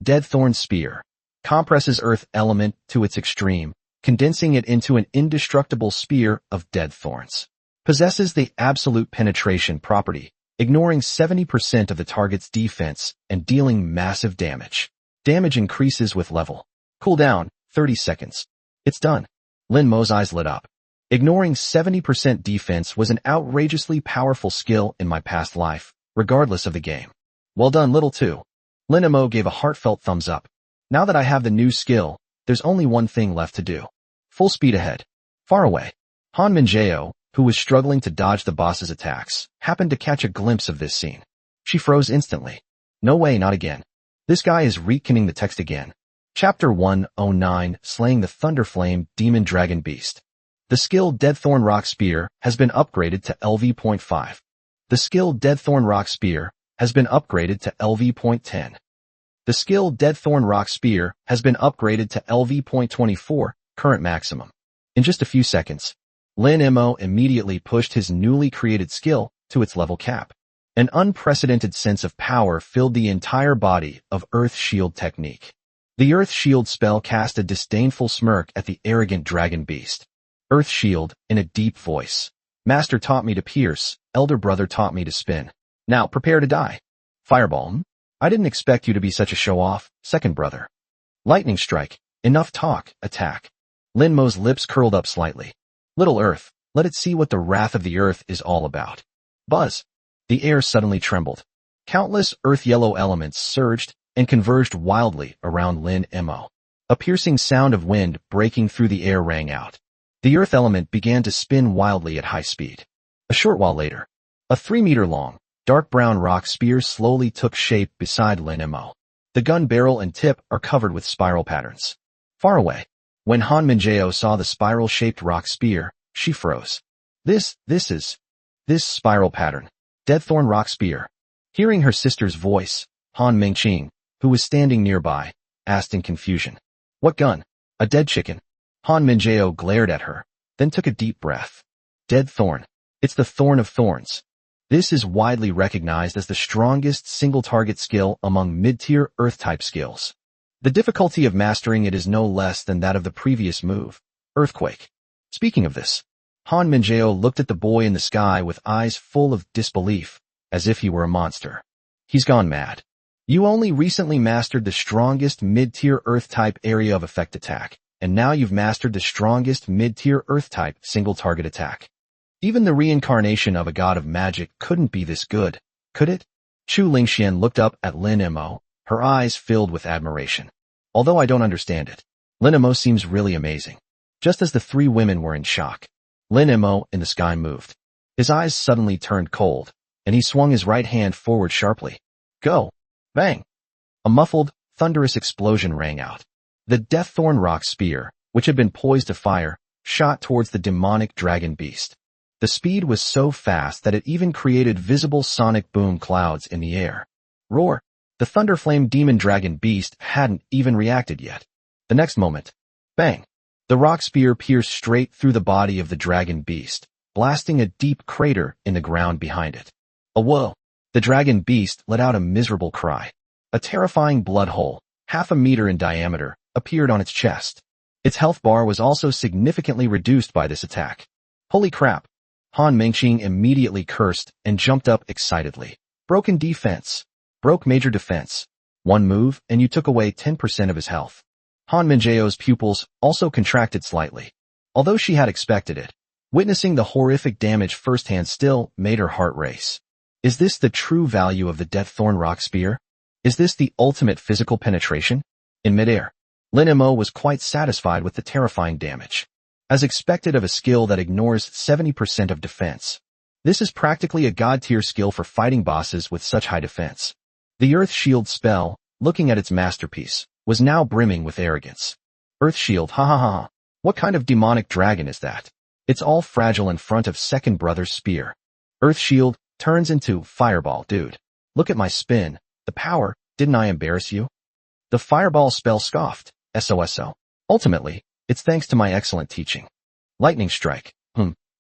Deaththorn Spear compresses Earth Element to its extreme, condensing it into an indestructible spear of dead thorns. Possesses the absolute penetration property, ignoring 70% of the target's defense and dealing massive damage. Damage increases with level. Cooldown, 30 seconds. It's done. Lin Mo's eyes lit up. Ignoring 70% defense was an outrageously powerful skill in my past life, regardless of the game. Well done, little two. Lin Mo gave a heartfelt thumbs up. Now that I have the new skill, there's only one thing left to do. Full speed ahead. Far away. Han Minjao, who was struggling to dodge the boss's attacks, happened to catch a glimpse of this scene. She froze instantly. No way, not again. This guy is retconning the text again. Chapter 109, Slaying the Thunderflame Demon Dragon Beast. The skill Deaththorn Rock Spear has been upgraded to LV.5. The skill Deaththorn Rock Spear has been upgraded to LV.10. The skill Deaththorn Rock Spear has been upgraded to LV.24, current maximum. In just a few seconds, Lin Mo immediately pushed his newly created skill to its level cap. An unprecedented sense of power filled the entire body of Earth Shield technique. The Earth Shield spell cast a disdainful smirk at the arrogant dragon beast. Earth Shield, in a deep voice. Master taught me to pierce, elder brother taught me to spin. Now prepare to die. Fireball, I didn't expect you to be such a show-off, second brother. Lightning strike, enough talk, attack. Lin Mo's lips curled up slightly. Little Earth, let it see what the wrath of the Earth is all about. Buzz. The air suddenly trembled. Countless earth yellow elements surged and converged wildly around Lin Mo. A piercing sound of wind breaking through the air rang out. The earth element began to spin wildly at high speed. A short while later, a 3-meter-long, dark brown rock spear slowly took shape beside Lin Mo. The gun barrel and tip are covered with spiral patterns. Far away, when Han Minjao saw the spiral-shaped rock spear, she froze. This spiral pattern. Deaththorn Rock Spear. Hearing her sister's voice, Han Mingqing, who was standing nearby, asked in confusion. What gun? A dead chicken. Han Minjao glared at her, then took a deep breath. Dead thorn. It's the Thorn of Thorns. This is widely recognized as the strongest single-target skill among mid-tier Earth-type skills. The difficulty of mastering it is no less than that of the previous move, Earthquake. Speaking of this, Han Minjao looked at the boy in the sky with eyes full of disbelief, as if he were a monster. He's gone mad. You only recently mastered the strongest mid-tier Earth-type area of effect attack, and now you've mastered the strongest mid-tier Earth-type single-target attack. Even the reincarnation of a god of magic couldn't be this good, could it? Chu Lingxian looked up at Lin Mo, her eyes filled with admiration. Although I don't understand it, Lin Mo seems really amazing. Just as the three women were in shock, Lin Mo in the sky moved. His eyes suddenly turned cold, and he swung his right hand forward sharply. Go! Bang! A muffled, thunderous explosion rang out. The Deaththorn Rock Spear, which had been poised to fire, shot towards the demonic dragon beast. The speed was so fast that it even created visible sonic boom clouds in the air. Roar! The Thunderflame Demon Dragon Beast hadn't even reacted yet. The next moment, bang! The rock spear pierced straight through the body of the dragon beast, blasting a deep crater in the ground behind it. A whoa! The dragon beast let out a miserable cry. A terrifying blood hole, 1/2 meter in diameter, appeared on its chest. Its health bar was also significantly reduced by this attack. Holy crap! Han Mengqing immediately cursed and jumped up excitedly. Broken defense. Broke major defense. One move and you took away 10% of his health. Han Minjeo's pupils also contracted slightly. Although she had expected it, witnessing the horrific damage firsthand still made her heart race. Is this the true value of the Deaththorn Rock Spear? Is this the ultimate physical penetration? In midair, Lin Mo was quite satisfied with the terrifying damage. As expected of a skill that ignores 70% of defense. This is practically a god-tier skill for fighting bosses with such high defense. The Earth Shield spell, looking at its masterpiece, was now brimming with arrogance. Earth Shield, ha ha ha. What kind of demonic dragon is that? It's all fragile in front of Second Brother's spear. Earth Shield turns into Fireball, dude. Look at my spin. The power, didn't I embarrass you? The Fireball spell scoffed. SOSO. Ultimately, it's thanks to my excellent teaching. Lightning Strike.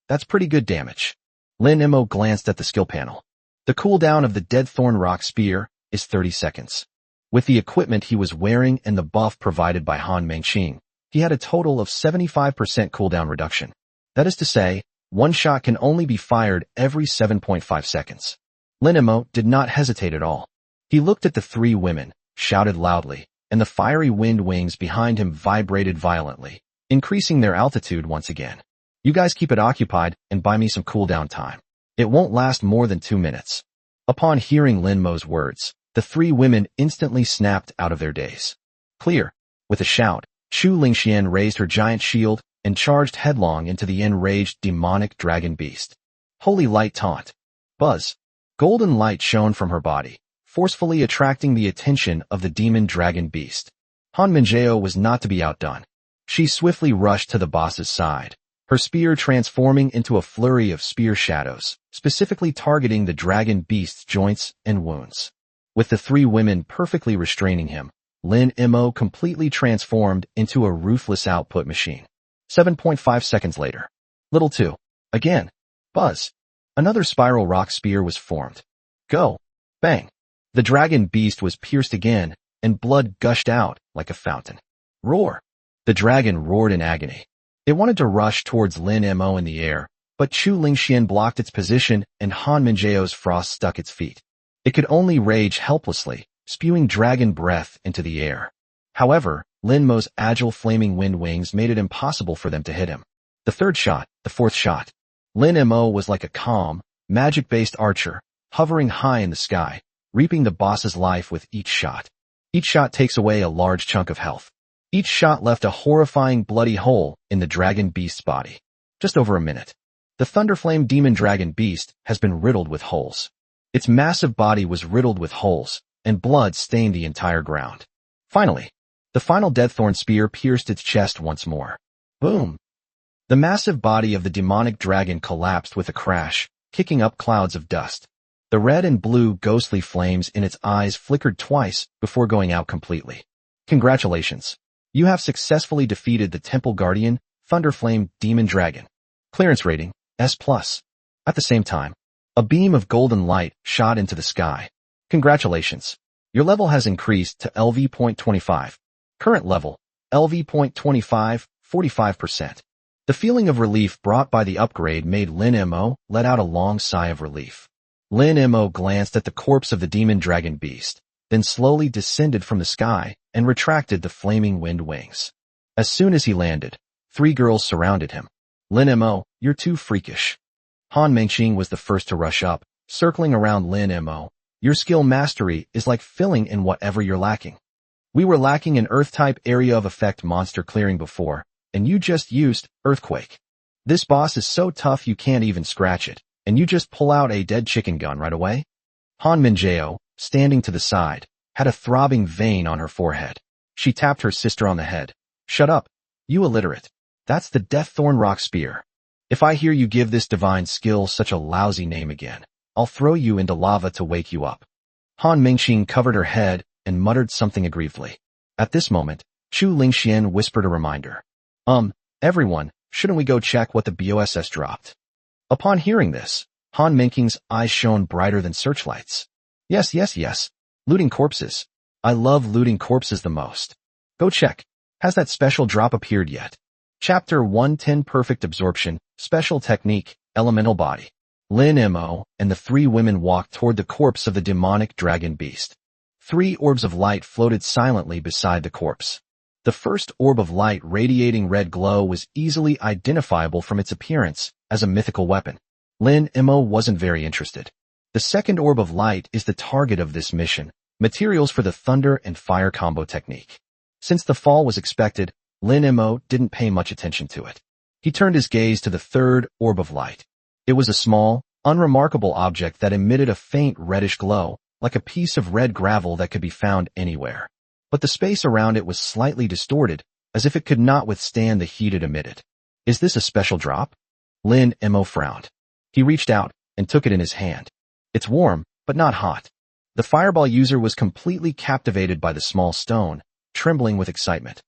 That's pretty good damage. Lin Mo glanced at the skill panel. The cooldown of the Deaththorn Rock Spear is 30 seconds. With the equipment he was wearing and the buff provided by Han Mengqing, he had a total of 75% cooldown reduction. That is to say, one shot can only be fired every 7.5 seconds. Lin Mo did not hesitate at all. He looked at the three women, shouted loudly, and the fiery wind wings behind him vibrated violently, increasing their altitude once again. You guys keep it occupied and buy me some cooldown time. It won't last more than 2 minutes. Upon hearing Lin Mo's words, the three women instantly snapped out of their daze. Clear. With a shout, Chu Lingxian raised her giant shield and charged headlong into the enraged demonic dragon beast. Holy light taunt. Buzz. Golden light shone from her body, forcefully attracting the attention of the demon dragon beast. Han Minjeo was not to be outdone. She swiftly rushed to the boss's side, her spear transforming into a flurry of spear shadows, specifically targeting the dragon beast's joints and wounds. With the three women perfectly restraining him, Lin Mo completely transformed into a ruthless output machine. 7.5 seconds later. Little 2. Again. Buzz. Another spiral rock spear was formed. Go. Bang. The dragon beast was pierced again, and blood gushed out like a fountain. Roar. The dragon roared in agony. It wanted to rush towards Lin Mo in the air, but Chu Lingxian blocked its position and Han Minjeo's frost stuck its feet. It could only rage helplessly, spewing dragon breath into the air. However, Lin Mo's agile flaming wind wings made it impossible for them to hit him. The third shot, the fourth shot. Lin Mo was like a calm, magic-based archer, hovering high in the sky, reaping the boss's life with each shot. Each shot takes away a large chunk of health. Each shot left a horrifying bloody hole in the dragon beast's body. Just over a minute. The Thunderflame Demon Dragon Beast has been riddled with holes. Its massive body was riddled with holes, and blood stained the entire ground. Finally, the final Deaththorn Spear pierced its chest once more. Boom! The massive body of the demonic dragon collapsed with a crash, kicking up clouds of dust. The red and blue ghostly flames in its eyes flickered twice before going out completely. Congratulations! You have successfully defeated the Temple Guardian, Thunderflame Demon Dragon. Clearance rating, S+. At the same time, a beam of golden light shot into the sky. Congratulations! Your level has increased to LV.25. Current level, LV.25, 45%. The feeling of relief brought by the upgrade made Lin Mo let out a long sigh of relief. Lin Mo glanced at the corpse of the demon dragon beast, then slowly descended from the sky and retracted the flaming wind wings. As soon as he landed, three girls surrounded him. Lin Mo, you're too freakish. Han Mengqing was the first to rush up, circling around Lin Mo. Your skill mastery is like filling in whatever you're lacking. We were lacking an Earth-type area of effect monster clearing before, and you just used Earthquake. This boss is so tough you can't even scratch it, and you just pull out a dead chicken gun right away? Han Minjao, standing to the side, had a throbbing vein on her forehead. She tapped her sister on the head. Shut up, you illiterate. That's the Deaththorn Rock Spear. If I hear you give this divine skill such a lousy name again, I'll throw you into lava to wake you up. Han Mingxing covered her head and muttered something aggrievedly. At this moment, Chu Lingxian whispered a reminder. Everyone, shouldn't we go check what the BOSS dropped? Upon hearing this, Han Mingxing's eyes shone brighter than searchlights. Yes. Looting corpses. I love looting corpses the most. Go check. Has that special drop appeared yet? Chapter 110 Perfect Absorption, Special Technique, Elemental Body. Lin Mo and the three women walked toward the corpse of the demonic dragon beast. 3 orbs of light floated silently beside the corpse. The first orb of light radiating red glow was easily identifiable from its appearance as a mythical weapon. Lin Mo wasn't very interested. The second orb of light is the target of this mission, materials for the thunder and fire combo technique. Since the fall was expected, Lin Mo didn't pay much attention to it. He turned his gaze to the third orb of light. It was a small, unremarkable object that emitted a faint reddish glow, like a piece of red gravel that could be found anywhere. But the space around it was slightly distorted, as if it could not withstand the heat it emitted. Is this a special drop? Lin Mo frowned. He reached out and took it in his hand. It's warm, but not hot. The fireball user was completely captivated by the small stone, trembling with excitement.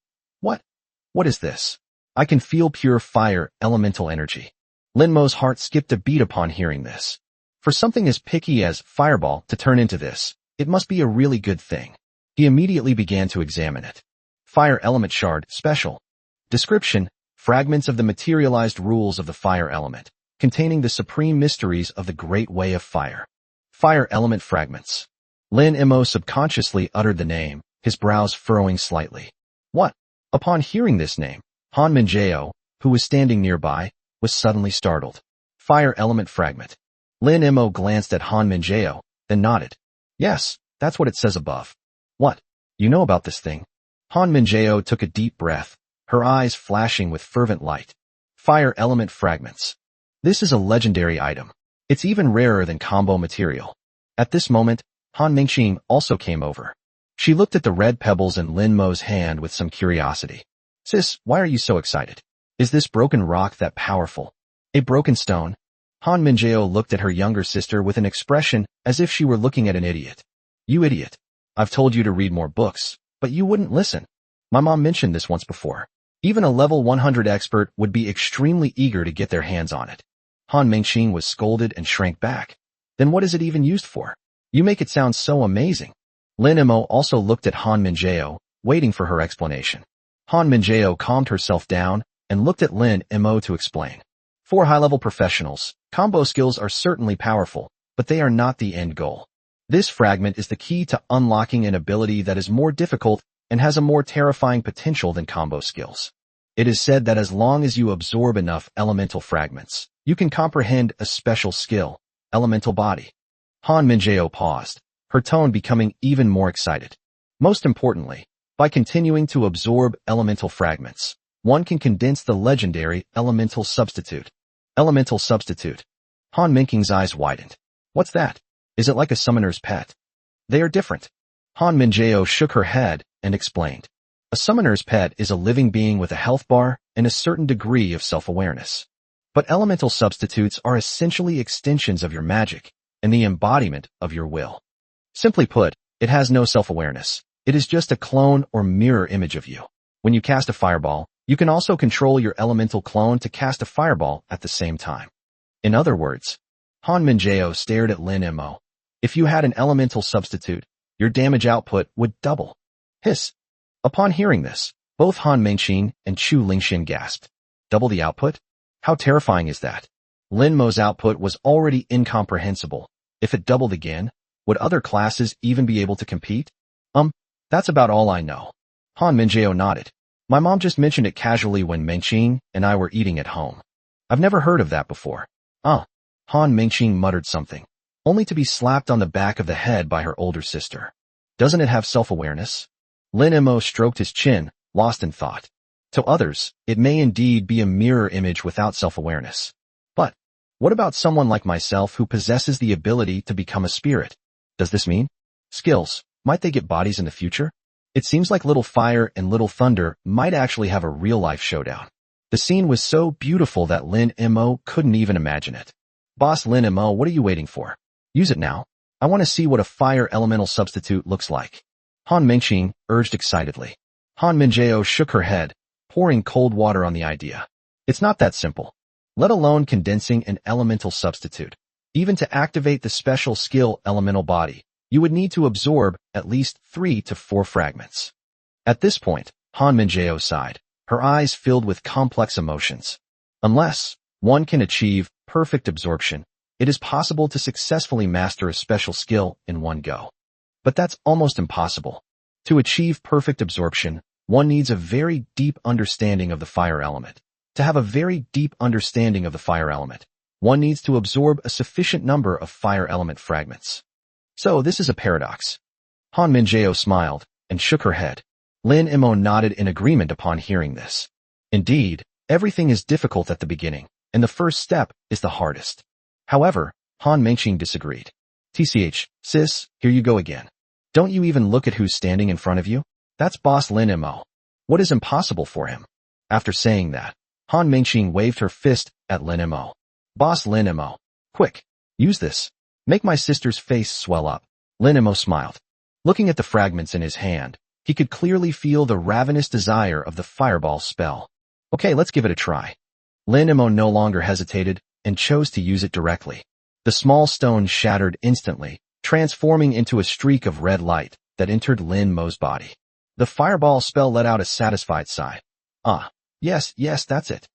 What is this? I can feel pure fire, elemental energy. Lin Mo's heart skipped a beat upon hearing this. For something as picky as fireball to turn into this, it must be a really good thing. He immediately began to examine it. Fire element shard, special. Description, fragments of the materialized rules of the fire element, containing the supreme mysteries of the great way of fire. Fire element fragments. Lin Mo subconsciously uttered the name, his brows furrowing slightly. What? Upon hearing this name, Han Minjao, who was standing nearby, was suddenly startled. Fire element fragment. Lin Mo glanced at Han Minjao, then nodded. Yes, that's what it says above. What? You know about this thing? Han Minjao took a deep breath, her eyes flashing with fervent light. Fire element fragments. This is a legendary item. It's even rarer than combo material. At this moment, Han Mingxing also came over. She looked at the red pebbles in Lin Mo's hand with some curiosity. Sis, why are you so excited? Is this broken rock that powerful? A broken stone? Han Minjao looked at her younger sister with an expression as if she were looking at an idiot. You idiot. I've told you to read more books, but you wouldn't listen. My mom mentioned this once before. Even a level 100 expert would be extremely eager to get their hands on it. Han Mingxing was scolded and shrank back. Then what is it even used for? You make it sound so amazing. Lin Mo also looked at Han Minjao, waiting for her explanation. Han Minjao calmed herself down and looked at Lin Mo to explain. For high-level professionals, combo skills are certainly powerful, but they are not the end goal. This fragment is the key to unlocking an ability that is more difficult and has a more terrifying potential than combo skills. It is said that as long as you absorb enough elemental fragments, you can comprehend a special skill, elemental body. Han Minjao paused, her tone becoming even more excited. Most importantly, by continuing to absorb elemental fragments, one can condense the legendary elemental substitute. Elemental substitute. Han Mingxing's eyes widened. What's that? Is it like a summoner's pet? They are different. Han Minjao shook her head and explained. A summoner's pet is a living being with a health bar and a certain degree of self-awareness. But elemental substitutes are essentially extensions of your magic and the embodiment of your will. Simply put, it has no self-awareness. It is just a clone or mirror image of you. When you cast a fireball, you can also control your elemental clone to cast a fireball at the same time. In other words, Han Minjao stared at Lin Mo. If you had an elemental substitute, your damage output would double. Hiss. Upon hearing this, both Han Mingxing and Chu Lingxian gasped. Double the output? How terrifying is that? Lin Mo's output was already incomprehensible. If it doubled again, would other classes even be able to compete? That's about all I know. Han Minjao nodded. My mom just mentioned it casually when Mengqing and I were eating at home. I've never heard of that before. Han Mingqing muttered something, only to be slapped on the back of the head by her older sister. Doesn't it have self-awareness? Lin Mo stroked his chin, lost in thought. To others, it may indeed be a mirror image without self-awareness. But what about someone like myself who possesses the ability to become a spirit? Does this mean skills? Might they get bodies in the future? It seems like Little Fire and Little Thunder might actually have a real-life showdown. The scene was so beautiful that Lin Mo couldn't even imagine it. Boss Lin Mo, what are you waiting for? Use it now. I want to see what a fire elemental substitute looks like. Han Mingqing urged excitedly. Han Minjao shook her head, pouring cold water on the idea. It's not that simple. Let alone condensing an elemental substitute. Even to activate the special skill elemental body, you would need to absorb at least 3 to 4 fragments. At this point, Han Minjao sighed, her eyes filled with complex emotions. Unless one can achieve perfect absorption, it is possible to successfully master a special skill in one go. But that's almost impossible. To achieve perfect absorption, one needs a very deep understanding of the fire element. To have a very deep understanding of the fire element, one needs to absorb a sufficient number of fire element fragments. So this is a paradox. Han Minjao smiled and shook her head. Lin Mo nodded in agreement upon hearing this. Indeed, everything is difficult at the beginning, and the first step is the hardest. However, Han Mingqing disagreed. TCH, sis, here you go again. Don't you even look at who's standing in front of you? That's Boss Lin Mo. What is impossible for him? After saying that, Han Mingqing waved her fist at Lin Mo. Boss Lin Mo, quick, use this. Make my sister's face swell up. Lin Mo smiled. Looking at the fragments in his hand, he could clearly feel the ravenous desire of the fireball spell. Okay, let's give it a try. Lin Mo no longer hesitated and chose to use it directly. The small stone shattered instantly, transforming into a streak of red light that entered Lin Mo's body. The fireball spell let out a satisfied sigh. Ah, yes, that's it.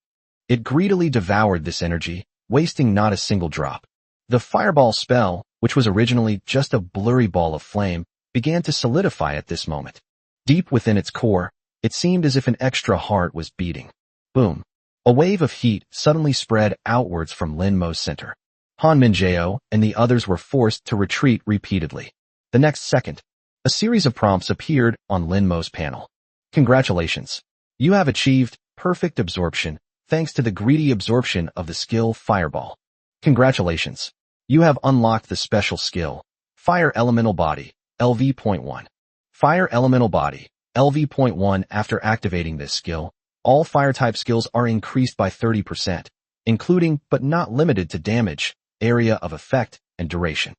It greedily devoured this energy, wasting not a single drop. The fireball spell, which was originally just a blurry ball of flame, began to solidify at this moment. Deep within its core, it seemed as if an extra heart was beating. Boom. A wave of heat suddenly spread outwards from Lin Mo's center. Han Minjao and the others were forced to retreat repeatedly. The next second, a series of prompts appeared on Lin Mo's panel. Congratulations. You have achieved perfect absorption thanks to the greedy absorption of the skill Fireball. Congratulations. You have unlocked the special skill, Fire Elemental Body, LV.1. Fire Elemental Body, LV.1. After activating this skill, all fire-type skills are increased by 30%, including but not limited to damage, area of effect, and duration.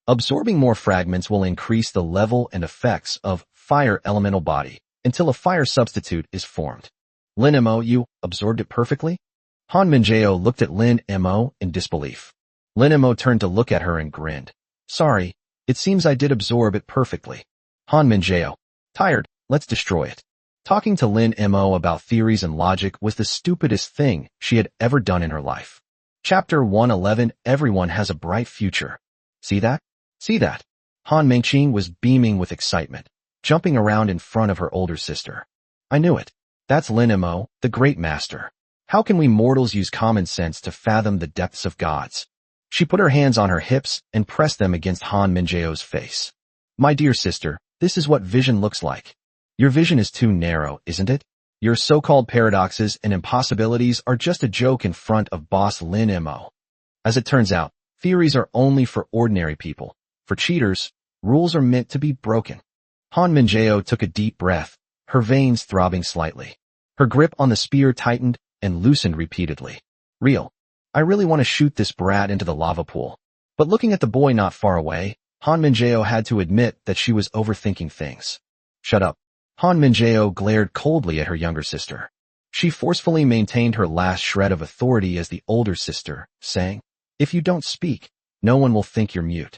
Absorbing more fragments will increase the level and effects of Fire Elemental Body until a fire substitute is formed. Lin Mo, you absorbed it perfectly? Han Minjao looked at Lin Mo in disbelief. Lin Mo turned to look at her and grinned. Sorry, it seems I did absorb it perfectly. Han Minjao, tired, let's destroy it. Talking to Lin Mo about theories and logic was the stupidest thing she had ever done in her life. Chapter 111. Everyone has a bright future. See that? See that? Han Mingqing was beaming with excitement, jumping around in front of her older sister. I knew it. That's Lin Mo, the great master. How can we mortals use common sense to fathom the depths of gods? She put her hands on her hips and pressed them against Han Minjao's face. My dear sister, this is what vision looks like. Your vision is too narrow, isn't it? Your so-called paradoxes and impossibilities are just a joke in front of Boss Lin Mo. As it turns out, theories are only for ordinary people. For cheaters, rules are meant to be broken. Han Minjao took a deep breath, her veins throbbing slightly. Her grip on the spear tightened and loosened repeatedly. Real. I really want to shoot this brat into the lava pool. But looking at the boy not far away, Han Minjao had to admit that she was overthinking things. Shut up. Han Minjao glared coldly at her younger sister. She forcefully maintained her last shred of authority as the older sister, saying, if you don't speak, no one will think you're mute.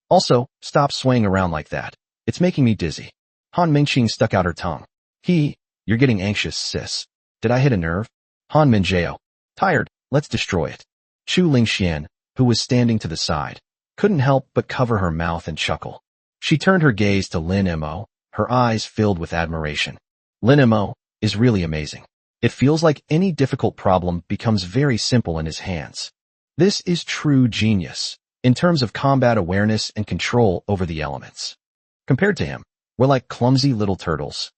Also, stop swaying around like that. It's making me dizzy. Han Mingqing stuck out her tongue. You're getting anxious, sis. Did I hit a nerve? Han Minjao. Tired, let's destroy it. Chu Lingxian, who was standing to the side, couldn't help but cover her mouth and chuckle. She turned her gaze to Lin Mo, her eyes filled with admiration. Lin Mo is really amazing. It feels like any difficult problem becomes very simple in his hands. This is true genius, in terms of combat awareness and control over the elements. Compared to him, we're like clumsy little turtles.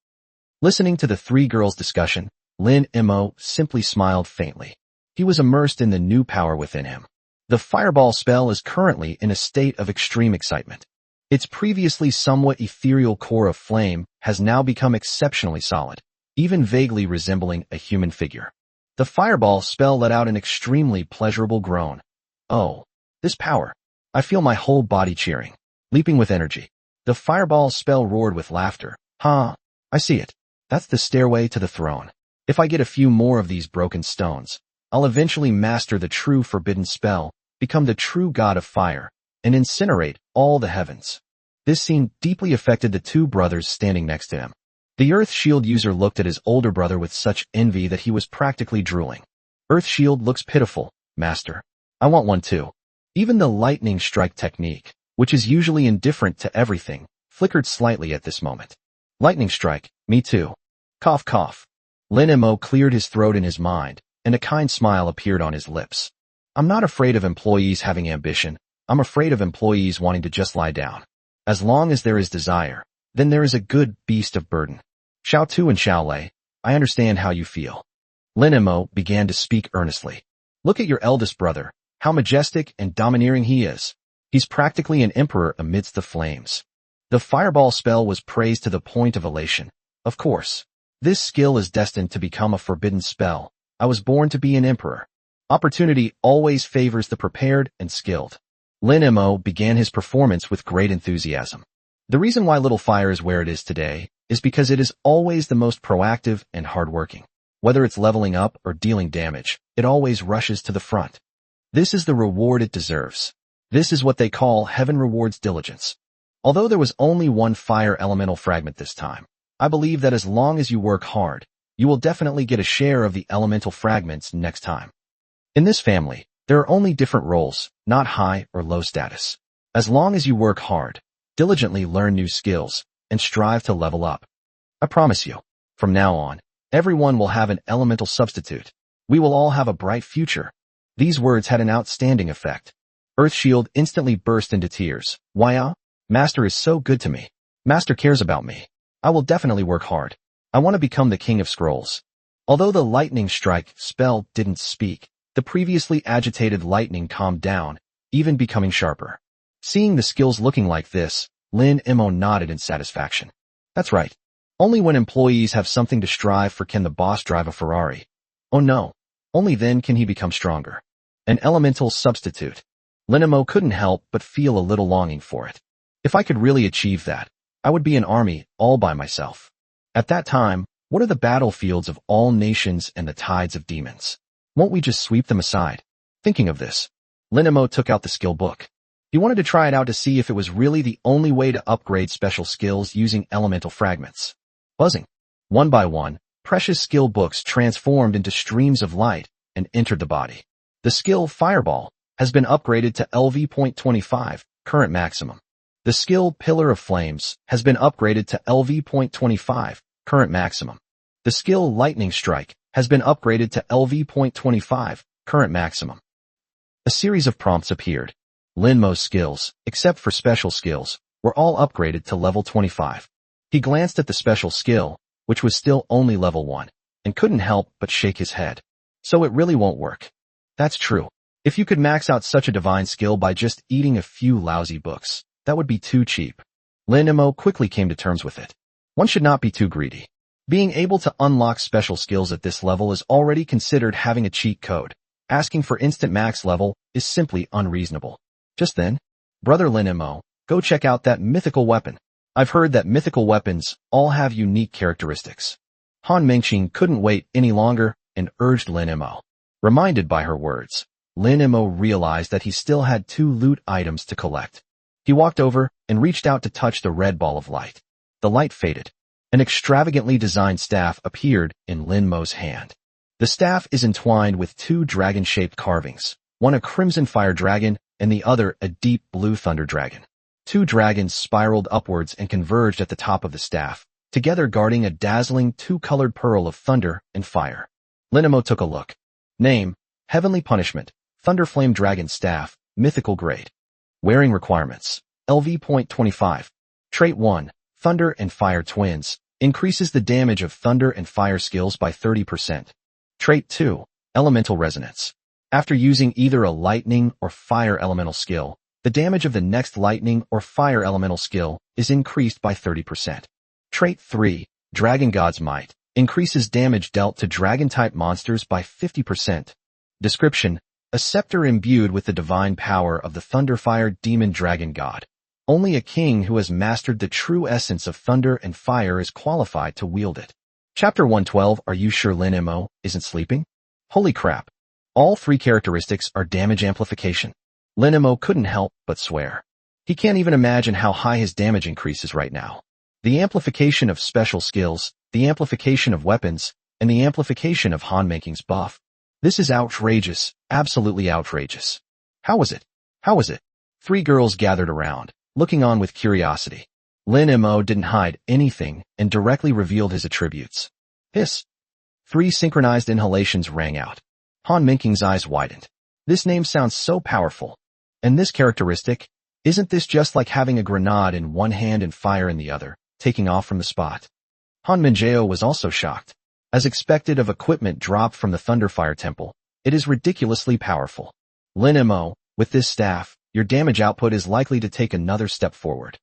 Listening to the three girls' discussion, Lin Mo simply smiled faintly. He was immersed in the new power within him. The fireball spell is currently in a state of extreme excitement. Its previously somewhat ethereal core of flame has now become exceptionally solid, even vaguely resembling a human figure. The fireball spell let out an extremely pleasurable groan. Oh, this power. I feel my whole body cheering, leaping with energy. The fireball spell roared with laughter. Ha! I see it. That's the stairway to the throne. If I get a few more of these broken stones, I'll eventually master the true forbidden spell, become the true god of fire, and incinerate all the heavens. This scene deeply affected the two brothers standing next to him. The Earth Shield user looked at his older brother with such envy that he was practically drooling. Earth Shield looks pitiful, master. I want one too. Even the lightning strike technique, which is usually indifferent to everything, flickered slightly at this moment. Lightning strike, me too. Cough cough. Lin Mo cleared his throat in his mind, and a kind smile appeared on his lips. I'm not afraid of employees having ambition. I'm afraid of employees wanting to just lie down. As long as there is desire, then there is a good beast of burden. Xiao Tu and Xiao Lei, I understand how you feel. Lin Mo began to speak earnestly. Look at your eldest brother, how majestic and domineering he is. He's practically an emperor amidst the flames. The fireball spell was praised to the point of elation. Of course. This skill is destined to become a forbidden spell. I was born to be an emperor. Opportunity always favors the prepared and skilled. Lin Mo began his performance with great enthusiasm. The reason why Little Fire is where it is today is because it is always the most proactive and hardworking. Whether it's leveling up or dealing damage, it always rushes to the front. This is the reward it deserves. This is what they call heaven rewards diligence. Although there was only one fire elemental fragment this time, I believe that as long as you work hard, you will definitely get a share of the elemental fragments next time. In this family, there are only different roles, not high or low status. As long as you work hard, diligently learn new skills, and strive to level up. I promise you, from now on, everyone will have an elemental substitute. We will all have a bright future. These words had an outstanding effect. Earthshield instantly burst into tears. Why, Master is so good to me. Master cares about me. I will definitely work hard. I want to become the King of Scrolls. Although the lightning strike spell didn't speak, the previously agitated lightning calmed down, even becoming sharper. Seeing the skills looking like this, Lin Mo nodded in satisfaction. That's right. Only when employees have something to strive for can the boss drive a Ferrari. Oh no. Only then can he become stronger. An elemental substitute. Lin Mo couldn't help but feel a little longing for it. If I could really achieve that, I would be an army all by myself. At that time, what are the battlefields of all nations and the tides of demons? Won't we just sweep them aside? Thinking of this, Lin Mo took out the skill book. He wanted to try it out to see if it was really the only way to upgrade special skills using elemental fragments. Buzzing. One by one, precious skill books transformed into streams of light and entered the body. The skill Fireball has been upgraded to LV.25, current maximum. The skill Pillar of Flames has been upgraded to LV.25, current maximum. The skill Lightning Strike has been upgraded to LV.25, current maximum. A series of prompts appeared. Lin Mo's skills, except for special skills, were all upgraded to level 25. He glanced at the special skill, which was still only level 1, and couldn't help but shake his head. So it really won't work. That's true. If you could max out such a divine skill by just eating a few lousy books, that would be too cheap. Lin Mo quickly came to terms with it. One should not be too greedy. Being able to unlock special skills at this level is already considered having a cheat code. Asking for instant max level is simply unreasonable. Just then, Brother Lin Mo, go check out that mythical weapon. I've heard that mythical weapons all have unique characteristics. Han Mengqing couldn't wait any longer and urged Lin Mo. Reminded by her words, Lin Mo realized that he still had 2 loot items to collect. He walked over and reached out to touch the red ball of light. The light faded. An extravagantly designed staff appeared in Lin Mo's hand. The staff is entwined with 2 dragon-shaped carvings, one a crimson fire dragon and the other a deep blue thunder dragon. 2 dragons spiraled upwards and converged at the top of the staff, together guarding a dazzling 2-colored pearl of thunder and fire. Lin Mo took a look. Name, Heavenly Punishment, Thunderflame Dragon Staff, Mythical Grade. Wearing requirements. LV.25. Trait 1. Thunder and Fire Twins. Increases the damage of thunder and fire skills by 30%. Trait 2. Elemental Resonance. After using either a lightning or fire elemental skill, the damage of the next lightning or fire elemental skill is increased by 30%. Trait 3. Dragon God's Might. Increases damage dealt to dragon-type monsters by 50%. Description: a scepter imbued with the divine power of the Thunderfire Demon Dragon God. Only a king who has mastered the true essence of thunder and fire is qualified to wield it. Chapter 112. Are you sure Lin Mo isn't sleeping? Holy crap. All three characteristics are damage amplification. Lin Mo couldn't help but swear. He can't even imagine how high his damage increases right now. The amplification of special skills, the amplification of weapons, and the amplification of Han-making's buff. This is outrageous, absolutely outrageous. How was it? How was it? Three girls gathered around, looking on with curiosity. Lin Mo didn't hide anything and directly revealed his attributes. Hiss. 3 synchronized inhalations rang out. Han-making's eyes widened. This name sounds so powerful. And this characteristic, isn't this just like having a grenade in one hand and fire in the other, taking off from the spot? Han Minjao was also shocked. As expected of equipment dropped from the Thunderfire Temple, it is ridiculously powerful. Lin Mo, with this staff, your damage output is likely to take another step forward.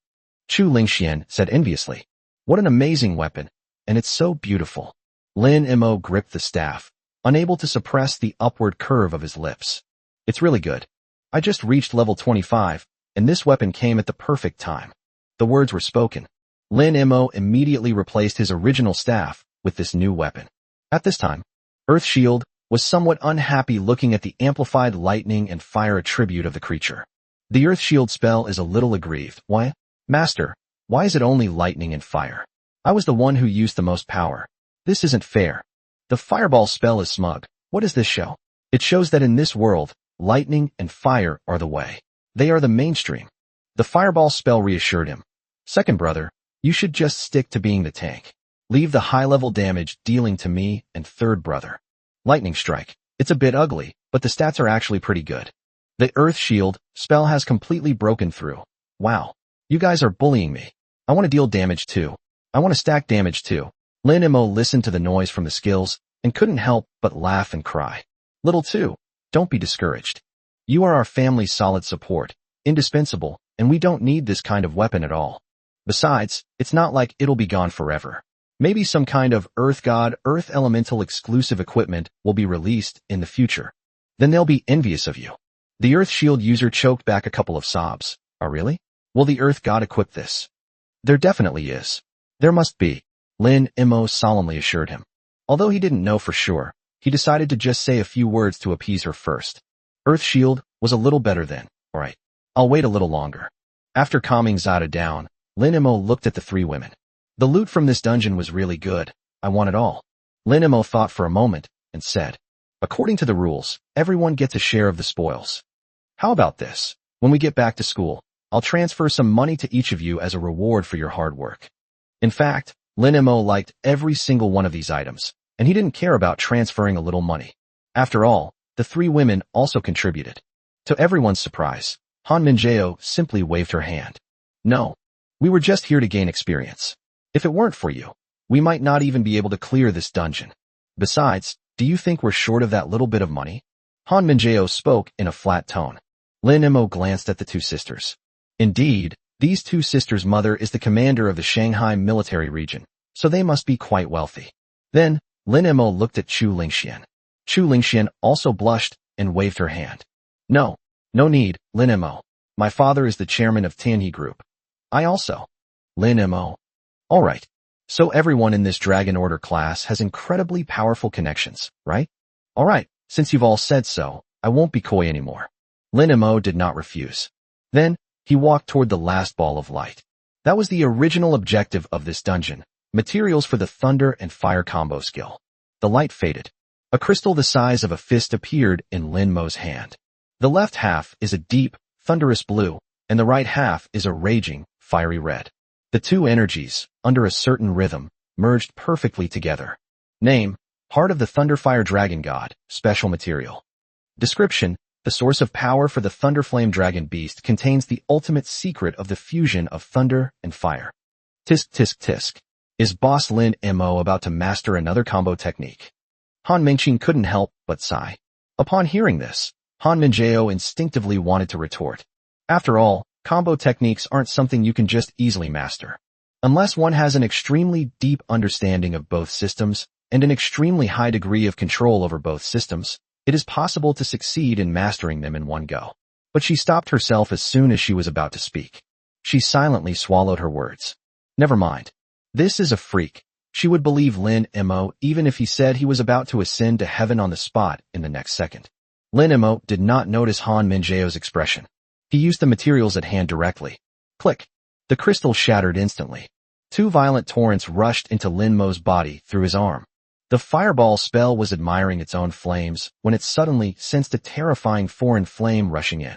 Chu Lingxian said enviously. What an amazing weapon, and it's so beautiful. Lin Mo gripped the staff, unable to suppress the upward curve of his lips. It's really good. I just reached level 25, and this weapon came at the perfect time. The words were spoken. Lin Mo immediately replaced his original staff with this new weapon. At this time, Earth Shield was somewhat unhappy looking at the amplified lightning and fire attribute of the creature. The Earth Shield spell is a little aggrieved. Why? Master, why is it only lightning and fire? I was the one who used the most power. This isn't fair. The Fireball spell is smug. What does this show? It shows that in this world, lightning and fire are the way. They are the mainstream. The Fireball spell reassured him. Second brother, you should just stick to being the tank. Leave the high-level damage dealing to me and third brother. Lightning Strike. It's a bit ugly, but the stats are actually pretty good. The Earth Shield spell has completely broken through. Wow. You guys are bullying me. I want to deal damage too. I want to stack damage too. Lin Mo listened to the noise from the skills and couldn't help but laugh and cry. Little 2, don't be discouraged. You are our family's solid support, indispensable, and we don't need this kind of weapon at all. Besides, it's not like it'll be gone forever. Maybe some kind of Earth God, Earth Elemental exclusive equipment will be released in the future. Then they'll be envious of you. The Earth Shield user choked back a couple of sobs. Oh really? Will the Earth God equip this? There definitely is. There must be. Lin Mo solemnly assured him. Although he didn't know for sure, he decided to just say a few words to appease her first. Earth Shield was a little better then. Alright. I'll wait a little longer. After calming Zada down, Lin Mo looked at the 3 women. The loot from this dungeon was really good. I want it all. Lin Mo thought for a moment and said, according to the rules, everyone gets a share of the spoils. How about this? When we get back to school, I'll transfer some money to each of you as a reward for your hard work. In fact, Lin Mo liked every single one of these items, and he didn't care about transferring a little money. After all, the 3 women also contributed. To everyone's surprise, Han Minjao simply waved her hand. No. We were just here to gain experience. If it weren't for you, we might not even be able to clear this dungeon. Besides, do you think we're short of that little bit of money? Han Minjao spoke in a flat tone. Lin Mo glanced at the 2 sisters. Indeed, these 2 sisters' mother is the commander of the Shanghai military region, so they must be quite wealthy. Then, Lin Mo looked at Chu Lingxian. Chu Lingxian also blushed and waved her hand. No need, Lin Mo. My father is the chairman of Tianhe Group. I also. Lin Mo. Alright. So everyone in this Dragon Order class has incredibly powerful connections, right? Alright, since you've all said so, I won't be coy anymore. Lin Mo did not refuse. Then, he walked toward the last ball of light. That was the original objective of this dungeon, materials for the thunder and fire combo skill. The light faded. A crystal the size of a fist appeared in Lin Mo's hand. The left half is a deep, thunderous blue, and the right half is a raging, fiery red. The 2 energies, under a certain rhythm, merged perfectly together. Name, Heart of the Thunderfire Dragon God, Special Material. Description, The source of power for the Thunderflame Dragon Beast contains the ultimate secret of the fusion of thunder and fire. Tisk tisk tisk. Is Boss Lin Mo about to master another combo technique? Han Mingqing couldn't help but sigh. Upon hearing this, Han Minjao instinctively wanted to retort. After all, combo techniques aren't something you can just easily master. Unless one has an extremely deep understanding of both systems and an extremely high degree of control over both systems, it is possible to succeed in mastering them in one go. But she stopped herself as soon as she was about to speak. She silently swallowed her words. Never mind. This is a freak. She would believe Lin Mo even if he said he was about to ascend to heaven on the spot in the next second. Lin Mo did not notice Han Minjao's expression. He used the materials at hand directly. Click. The crystal shattered instantly. Two violent torrents rushed into Lin Mo's body through his arm. The fireball spell was admiring its own flames when it suddenly sensed a terrifying foreign flame rushing in.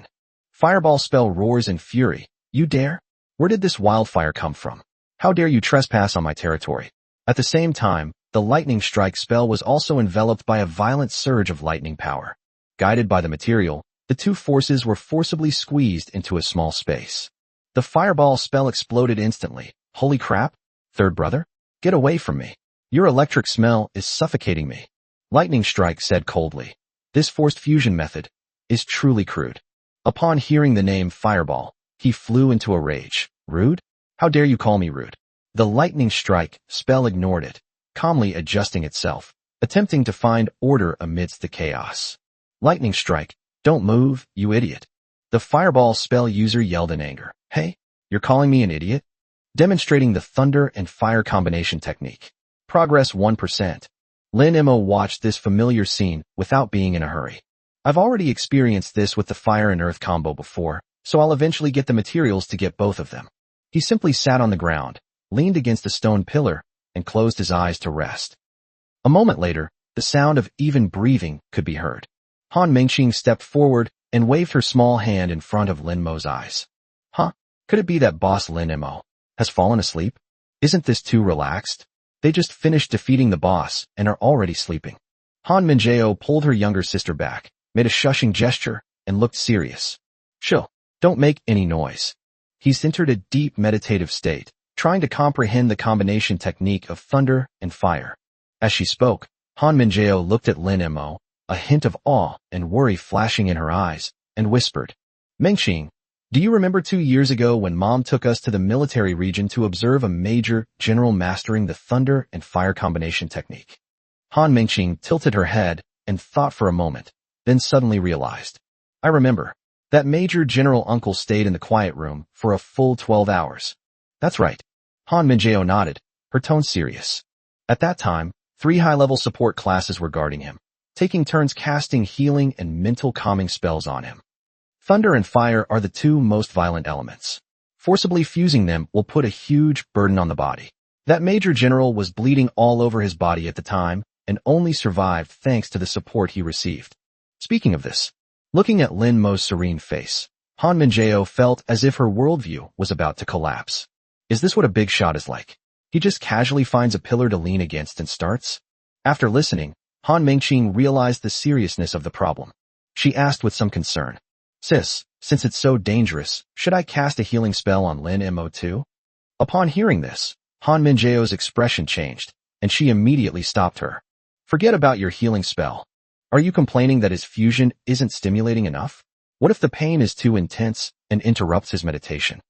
Fireball spell roars in fury. You dare? Where did this wildfire come from? How dare you trespass on my territory? At the same time, the lightning strike spell was also enveloped by a violent surge of lightning power. Guided by the material, the two forces were forcibly squeezed into a small space. The fireball spell exploded instantly. Holy crap! Third brother? Get away from me. Your electric smell is suffocating me. Lightning Strike said coldly. This forced fusion method is truly crude. Upon hearing the name Fireball, he flew into a rage. Rude? How dare you call me rude? The Lightning Strike spell ignored it, calmly adjusting itself, attempting to find order amidst the chaos. Lightning Strike, don't move, you idiot. The Fireball spell user yelled in anger. Hey, you're calling me an idiot? Demonstrating the thunder and fire combination technique. Progress 1%. Lin Mo watched this familiar scene without being in a hurry. I've already experienced this with the fire and earth combo before, so I'll eventually get the materials to get both of them. He simply sat on the ground, leaned against a stone pillar, and closed his eyes to rest. A moment later, the sound of even breathing could be heard. Han Mingqing stepped forward and waved her small hand in front of Lin Mo's eyes. Huh? Could it be that Boss Lin Mo has fallen asleep? Isn't this too relaxed? They just finished defeating the boss and are already sleeping. Han Minjao pulled her younger sister back, made a shushing gesture, and looked serious. Chill. Don't make any noise. He's entered a deep meditative state, trying to comprehend the combination technique of thunder and fire. As she spoke, Han Minjao looked at Lin Mo, a hint of awe and worry flashing in her eyes, and whispered, Mingqing, do you remember 2 years ago when Mom took us to the military region to observe a major general mastering the thunder and fire combination technique? Han Mingqing tilted her head and thought for a moment, then suddenly realized. I remember. That Major General uncle stayed in the quiet room for a full 12 hours. That's right. Han Minjao nodded, her tone serious. At that time, 3 high-level support classes were guarding him, taking turns casting healing and mental calming spells on him. Thunder and fire are the 2 most violent elements. Forcibly fusing them will put a huge burden on the body. That Major General was bleeding all over his body at the time and only survived thanks to the support he received. Speaking of this, looking at Lin Mo's serene face, Han Minjao felt as if her worldview was about to collapse. Is this what a big shot is like? He just casually finds a pillar to lean against and starts? After listening, Han Mingqing realized the seriousness of the problem. She asked with some concern. Sis, since it's so dangerous, should I cast a healing spell on Lin Mo too? Upon hearing this, Han Minjao's expression changed, and she immediately stopped her. Forget about your healing spell. Are you complaining that his fusion isn't stimulating enough? What if the pain is too intense and interrupts his meditation?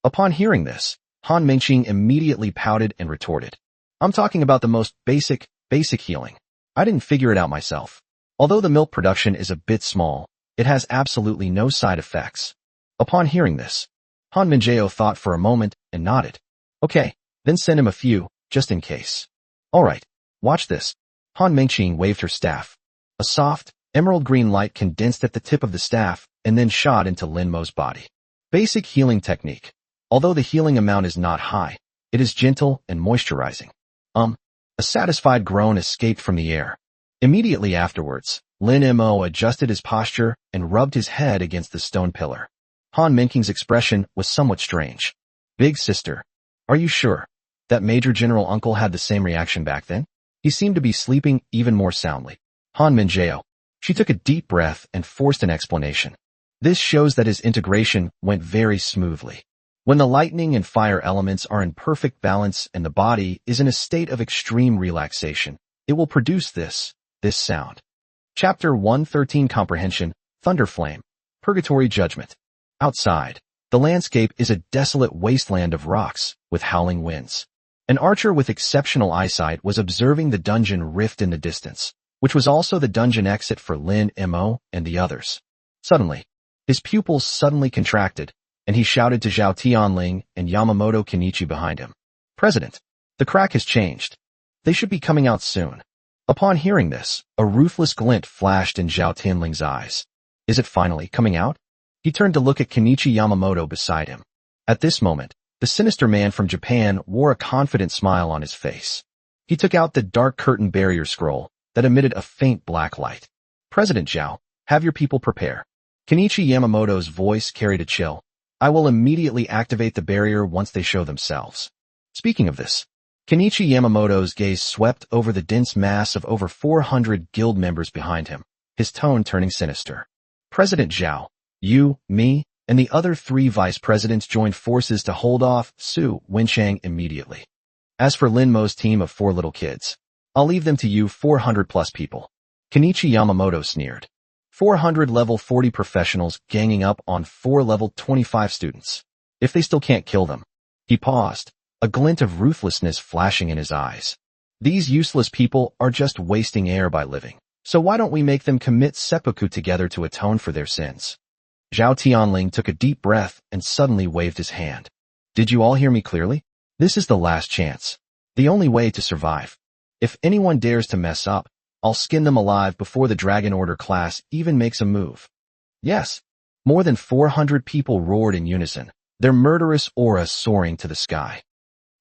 Upon hearing this, Han Mingqing immediately pouted and retorted. I'm talking about the most basic healing. I didn't figure it out myself. Although the milk production is a bit small, it has absolutely no side effects. Upon hearing this, Han Minjao thought for a moment and nodded. Okay, then send him a few, just in case. Alright, watch this. Han Mingqing waved her staff. A soft, emerald green light condensed at the tip of the staff and then shot into Lin Mo's body. Basic healing technique. Although the healing amount is not high, it is gentle and moisturizing. A satisfied groan escaped from the air. Immediately afterwards, Lin Mo adjusted his posture and rubbed his head against the stone pillar. Han Mingqing's expression was somewhat strange. Big sister, are you sure that Major General uncle had the same reaction back then? He seemed to be sleeping even more soundly. Han Minjao, She took a deep breath and forced an explanation. This shows that his integration went very smoothly. When the lightning and fire elements are in perfect balance and the body is in a state of extreme relaxation, it will produce this sound. Chapter 113 Comprehension, Thunderflame, Purgatory Judgment. Outside, the landscape is a desolate wasteland of rocks with howling winds. An archer with exceptional eyesight was observing the dungeon rift in the distance, which was also the dungeon exit for Lin Mo and the others. Suddenly, his pupils suddenly contracted, and he shouted to Zhao Tianling and Yamamoto Kenichi behind him. President, the crack has changed. They should be coming out soon. Upon hearing this, a ruthless glint flashed in Zhao Tianling's eyes. Is it finally coming out? He turned to look at Kenichi Yamamoto beside him. At this moment, the sinister man from Japan wore a confident smile on his face. He took out the dark curtain barrier scroll that emitted a faint black light. President Zhao, have your people prepare. Kenichi Yamamoto's voice carried a chill. I will immediately activate the barrier once they show themselves. Speaking of this, Kenichi Yamamoto's gaze swept over the dense mass of over 400 guild members behind him, his tone turning sinister. President Zhao, you, me, and the other 3 vice presidents joined forces to hold off Su Wenchang immediately. As for Lin Mo's team of 4 little kids, I'll leave them to you 400 plus people. Kenichi Yamamoto sneered. 400 level 40 professionals ganging up on 4 level 25 students. If they still can't kill them. He paused, a glint of ruthlessness flashing in his eyes. These useless people are just wasting air by living. So why don't we make them commit seppuku together to atone for their sins? Zhao Tianling took a deep breath and suddenly waved his hand. Did you all hear me clearly? This is the last chance. The only way to survive. If anyone dares to mess up, I'll skin them alive before the Dragon Order class even makes a move. Yes. More than 400 people roared in unison, their murderous aura soaring to the sky.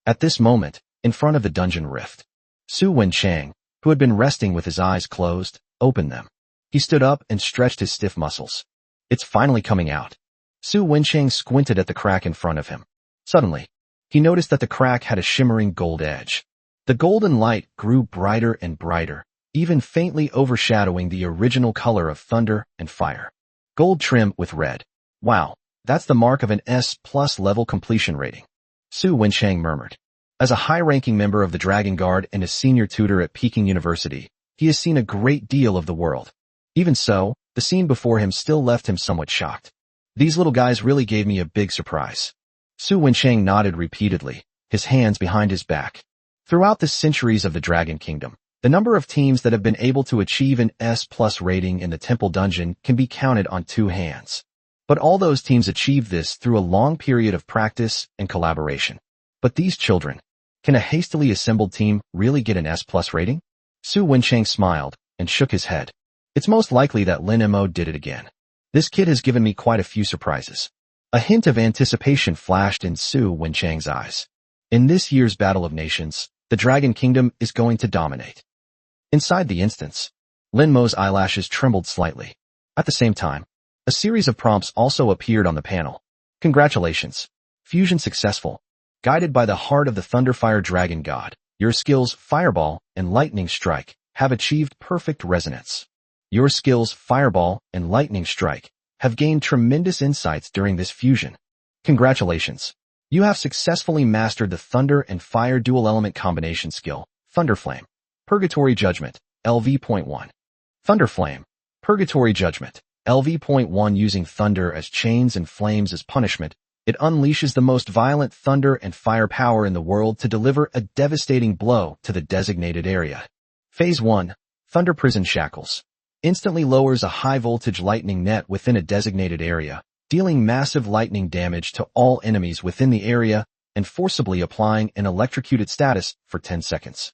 At this moment, in front of the dungeon rift, Su Wenchang, who had been resting with his eyes closed, opened them. He stood up and stretched his stiff muscles. It's finally coming out. Su Wenchang squinted at the crack in front of him. Suddenly, he noticed that the crack had a shimmering gold edge. The golden light grew brighter and brighter, even faintly overshadowing the original color of thunder and fire. Gold trim with red. Wow, that's the mark of an S+ level completion rating. Su Wenchang murmured. As a high-ranking member of the Dragon Guard and a senior tutor at Peking University, he has seen a great deal of the world. Even so, the scene before him still left him somewhat shocked. These little guys really gave me a big surprise. Su Wenchang nodded repeatedly, his hands behind his back. Throughout the centuries of the Dragon Kingdom, the number of teams that have been able to achieve an S+ rating in the Temple Dungeon can be counted on 2 hands. But all those teams achieved this through a long period of practice and collaboration. But these children, can a hastily assembled team really get an S+ rating? Su Wenchang smiled and shook his head. It's most likely that Lin Mo did it again. This kid has given me quite a few surprises. A hint of anticipation flashed in Su Wenchang's eyes. In this year's Battle of Nations, the Dragon Kingdom is going to dominate. Inside the instance, Lin Mo's eyelashes trembled slightly. At the same time, a series of prompts also appeared on the panel. Congratulations. Fusion successful. Guided by the heart of the Thunderfire Dragon God, your skills Fireball and Lightning Strike have achieved perfect resonance. Your skills Fireball and Lightning Strike have gained tremendous insights during this fusion. Congratulations. You have successfully mastered the Thunder and Fire dual element combination skill, Thunderflame. Purgatory Judgment, LV.1. Thunderflame. Purgatory Judgment, LV.1. Using thunder as chains and flames as punishment, it unleashes the most violent thunder and fire power in the world to deliver a devastating blow to the designated area. Phase 1. Thunder Prison Shackles. Instantly lowers a high-voltage lightning net within a designated area, dealing massive lightning damage to all enemies within the area and forcibly applying an electrocuted status for 10 seconds.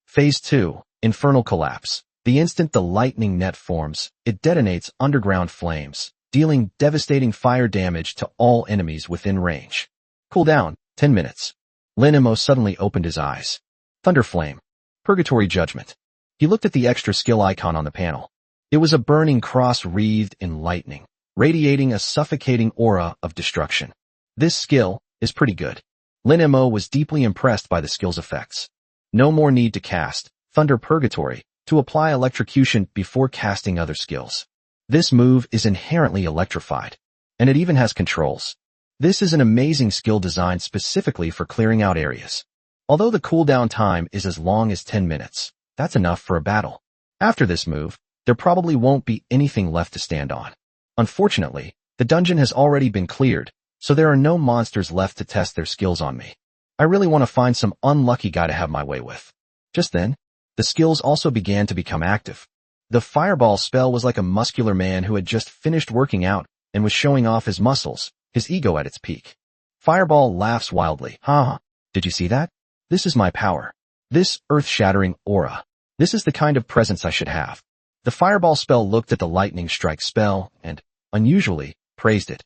Phase 2. Infernal Collapse. The instant the lightning net forms, it detonates underground flames, dealing devastating fire damage to all enemies within range. Cooldown, 10 minutes. Lin Mo suddenly opened his eyes. Thunderflame. Purgatory Judgment. He looked at the extra skill icon on the panel. It was a burning cross wreathed in lightning, radiating a suffocating aura of destruction. This skill is pretty good. Lin Mo was deeply impressed by the skill's effects. No more need to cast Thunder Purgatory to apply electrocution before casting other skills. This move is inherently electrified, and it even has controls. This is an amazing skill designed specifically for clearing out areas. Although the cooldown time is as long as 10 minutes, that's enough for a battle. After this move, there probably won't be anything left to stand on. Unfortunately, the dungeon has already been cleared, so there are no monsters left to test their skills on me. I really want to find some unlucky guy to have my way with. Just then, the skills also began to become active. The fireball spell was like a muscular man who had just finished working out and was showing off his muscles, his ego at its peak. Fireball laughs wildly. Ha! Did you see that? This is my power. This earth-shattering aura. This is the kind of presence I should have. The fireball spell looked at the lightning strike spell and, unusually, praised it.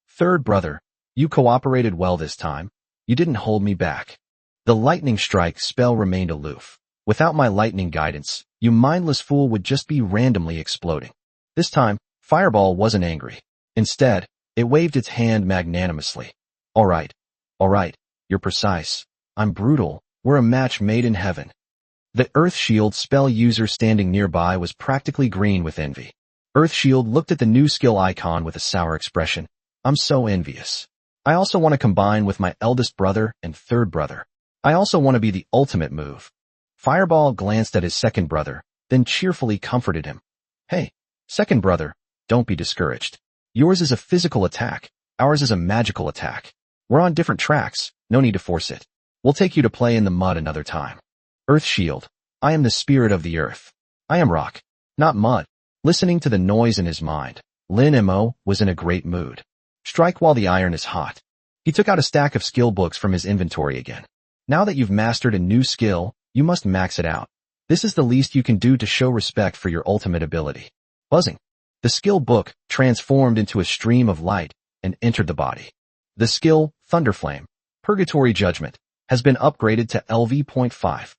Third brother, you cooperated well this time. You didn't hold me back. The lightning strike spell remained aloof. Without my lightning guidance, you mindless fool would just be randomly exploding. This time, Fireball wasn't angry. Instead, it waved its hand magnanimously. All right, you're precise. I'm brutal. We're a match made in heaven. The Earth Shield spell user standing nearby was practically green with envy. Earth Shield looked at the new skill icon with a sour expression. I'm so envious. I also want to combine with my eldest brother and third brother. I also want to be the ultimate move. Fireball glanced at his second brother, then cheerfully comforted him. Hey, second brother, don't be discouraged. Yours is a physical attack. Ours is a magical attack. We're on different tracks. No need to force it. We'll take you to play in the mud another time. Earth Shield. I am the spirit of the earth. I am rock, not mud. Listening to the noise in his mind, Lin Mo was in a great mood. Strike while the iron is hot. He took out a stack of skill books from his inventory again. Now that you've mastered a new skill, you must max it out. This is the least you can do to show respect for your ultimate ability. Buzzing. The skill book transformed into a stream of light and entered the body. The skill, Thunderflame, Purgatory Judgment, has been upgraded to LV.5.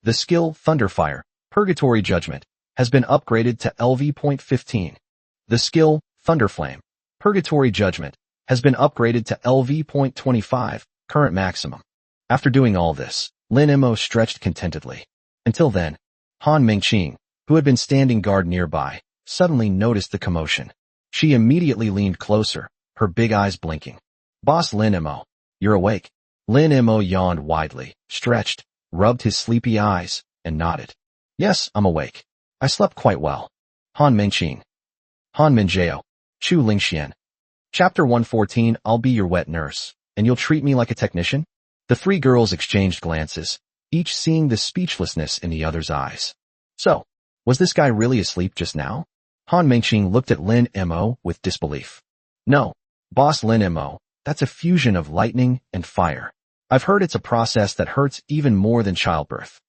The skill, Thunderfire, Purgatory Judgment, has been upgraded to LV.15. The skill, Thunderflame, Purgatory Judgment, has been upgraded to LV.25, current maximum. After doing all this, Lin Mo stretched contentedly. Until then, Han Mengqing, who had been standing guard nearby, suddenly noticed the commotion. She immediately leaned closer, her big eyes blinking. Boss Lin Mo, you're awake. Lin Mo yawned widely, stretched, rubbed his sleepy eyes, and nodded. Yes, I'm awake. I slept quite well. Han Mengqing. Han Minjao. Chu Lingxian. Chapter 114. I'll be your wet nurse, and you'll treat me like a technician? The three girls exchanged glances, each seeing the speechlessness in the other's eyes. So, was this guy really asleep just now? Han Mengqing looked at Lin Mo with disbelief. No, boss Lin Mo, that's a fusion of lightning and fire. I've heard it's a process that hurts even more than childbirth.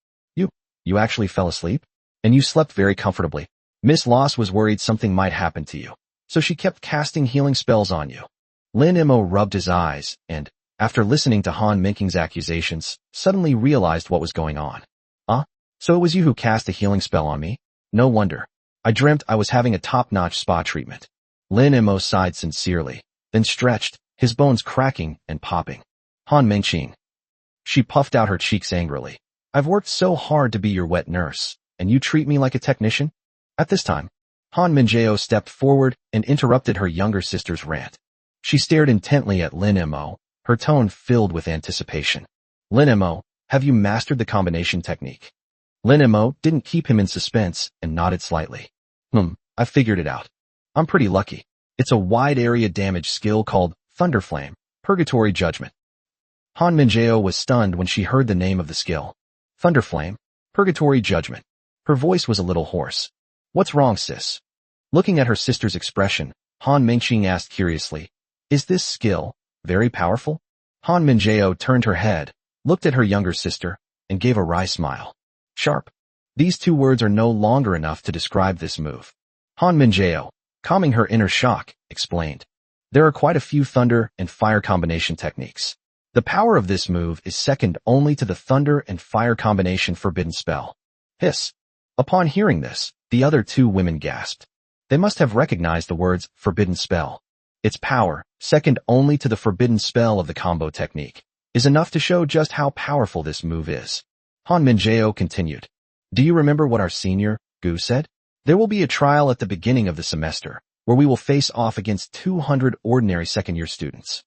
You actually fell asleep? And you slept very comfortably. Miss Loss was worried something might happen to you, so she kept casting healing spells on you. Lin Mo rubbed his eyes and, after listening to Han Mengqing's accusations, suddenly realized what was going on. So it was you who cast a healing spell on me? No wonder. I dreamt I was having a top-notch spa treatment. Lin Mo sighed sincerely, then stretched, his bones cracking and popping. Han Mengqing. She puffed out her cheeks angrily. I've worked so hard to be your wet nurse, and you treat me like a technician? At this time, Han Minjao stepped forward and interrupted her younger sister's rant. She stared intently at Lin Mo, her tone filled with anticipation. Lin Mo, have you mastered the combination technique? Lin Mo didn't keep him in suspense and nodded slightly. I figured it out. I'm pretty lucky. It's a wide area damage skill called Thunderflame, Purgatory Judgment. Han Minjao was stunned when she heard the name of the skill. Thunderflame, Purgatory Judgment. Her voice was a little hoarse. What's wrong, sis? Looking at her sister's expression, Han Mengqing asked curiously, is this skill very powerful? Han Minjao turned her head, looked at her younger sister, and gave a wry smile. Sharp. These two words are no longer enough to describe this move. Han Minjao, calming her inner shock, explained. There are quite a few thunder and fire combination techniques. The power of this move is second only to the thunder and fire combination forbidden spell. Hiss. Upon hearing this, the other two women gasped. They must have recognized the words forbidden spell. Its power, second only to the forbidden spell of the combo technique, is enough to show just how powerful this move is. Han Minjao continued. Do you remember what our senior, Gu, said? There will be a trial at the beginning of the semester, where we will face off against 200 ordinary second-year students.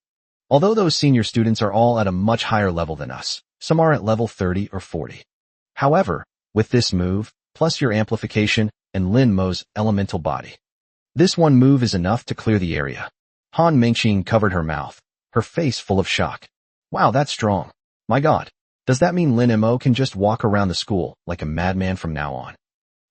Although those senior students are all at a much higher level than us, some are at level 30 or 40. However, with this move, plus your amplification and Lin Mo's elemental body, this one move is enough to clear the area. Han Mingqing covered her mouth, her face full of shock. Wow, that's strong. My god. Does that mean Lin Mo can just walk around the school like a madman from now on?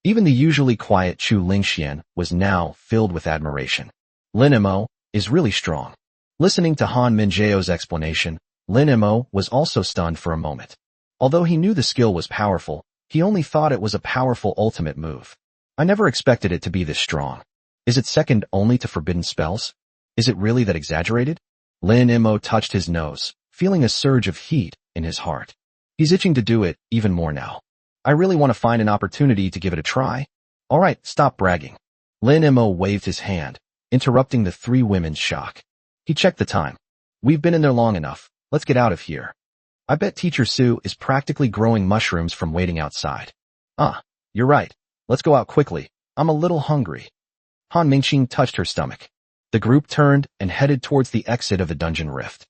Even the usually quiet Chu Lingxian was now filled with admiration. Lin Mo is really strong. Listening to Han Minjiao's explanation, Lin Mo was also stunned for a moment. Although he knew the skill was powerful, he only thought it was a powerful ultimate move. I never expected it to be this strong. Is it second only to forbidden spells? Is it really that exaggerated? Lin Mo touched his nose, feeling a surge of heat in his heart. He's itching to do it even more now. I really want to find an opportunity to give it a try. All right, stop bragging. Lin Mo waved his hand, interrupting the three women's shock. He checked the time. We've been in there long enough. Let's get out of here. I bet Teacher Su is practically growing mushrooms from waiting outside. You're right. Let's go out quickly. I'm a little hungry. Han Mingqing touched her stomach. The group turned and headed towards the exit of the dungeon rift.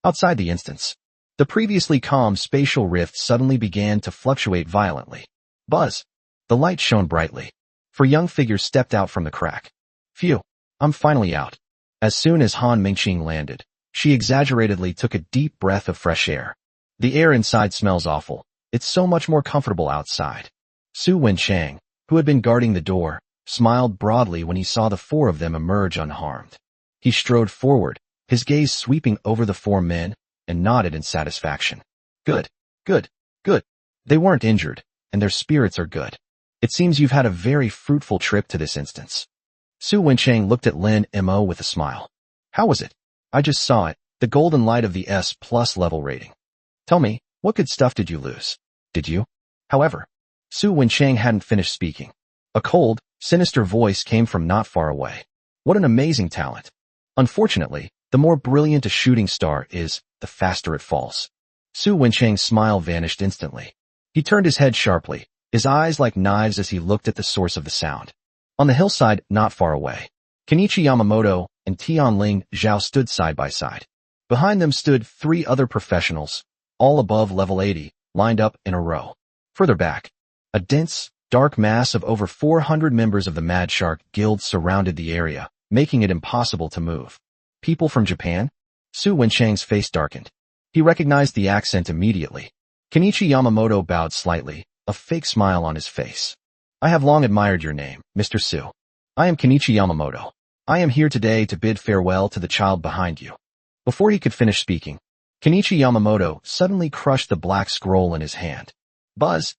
Outside the instance, the previously calm spatial rift suddenly began to fluctuate violently. Buzz! The light shone brightly. Four young figures stepped out from the crack. Phew! I'm finally out. As soon as Han Mingqing landed, she exaggeratedly took a deep breath of fresh air. The air inside smells awful. It's so much more comfortable outside. Su Wenchang, who had been guarding the door, smiled broadly when he saw the four of them emerge unharmed. He strode forward, his gaze sweeping over the four men, and nodded in satisfaction. Good, good, good. They weren't injured, and their spirits are good. It seems you've had a very fruitful trip to this instance. Su Wenchang looked at Lin Mo with a smile. How was it? I just saw it, the golden light of the S+ level rating. Tell me, what good stuff did you lose? Did you? However, Su Wenchang hadn't finished speaking. A cold, sinister voice came from not far away. What an amazing talent. Unfortunately, the more brilliant a shooting star is, the faster it falls. Su Wenchang's smile vanished instantly. He turned his head sharply, his eyes like knives as he looked at the source of the sound. On the hillside not far away, Kenichi Yamamoto and Tianling Zhao stood side by side. Behind them stood three other professionals, all above level 80, lined up in a row. Further back, a dense, dark mass of over 400 members of the Mad Shark Guild surrounded the area, making it impossible to move. People from Japan? Su Wenchang's face darkened. He recognized the accent immediately. Kenichi Yamamoto bowed slightly, a fake smile on his face. I have long admired your name, Mr. Su. I am Kenichi Yamamoto. I am here today to bid farewell to the child behind you. Before he could finish speaking, Kenichi Yamamoto suddenly crushed the black scroll in his hand. Buzz!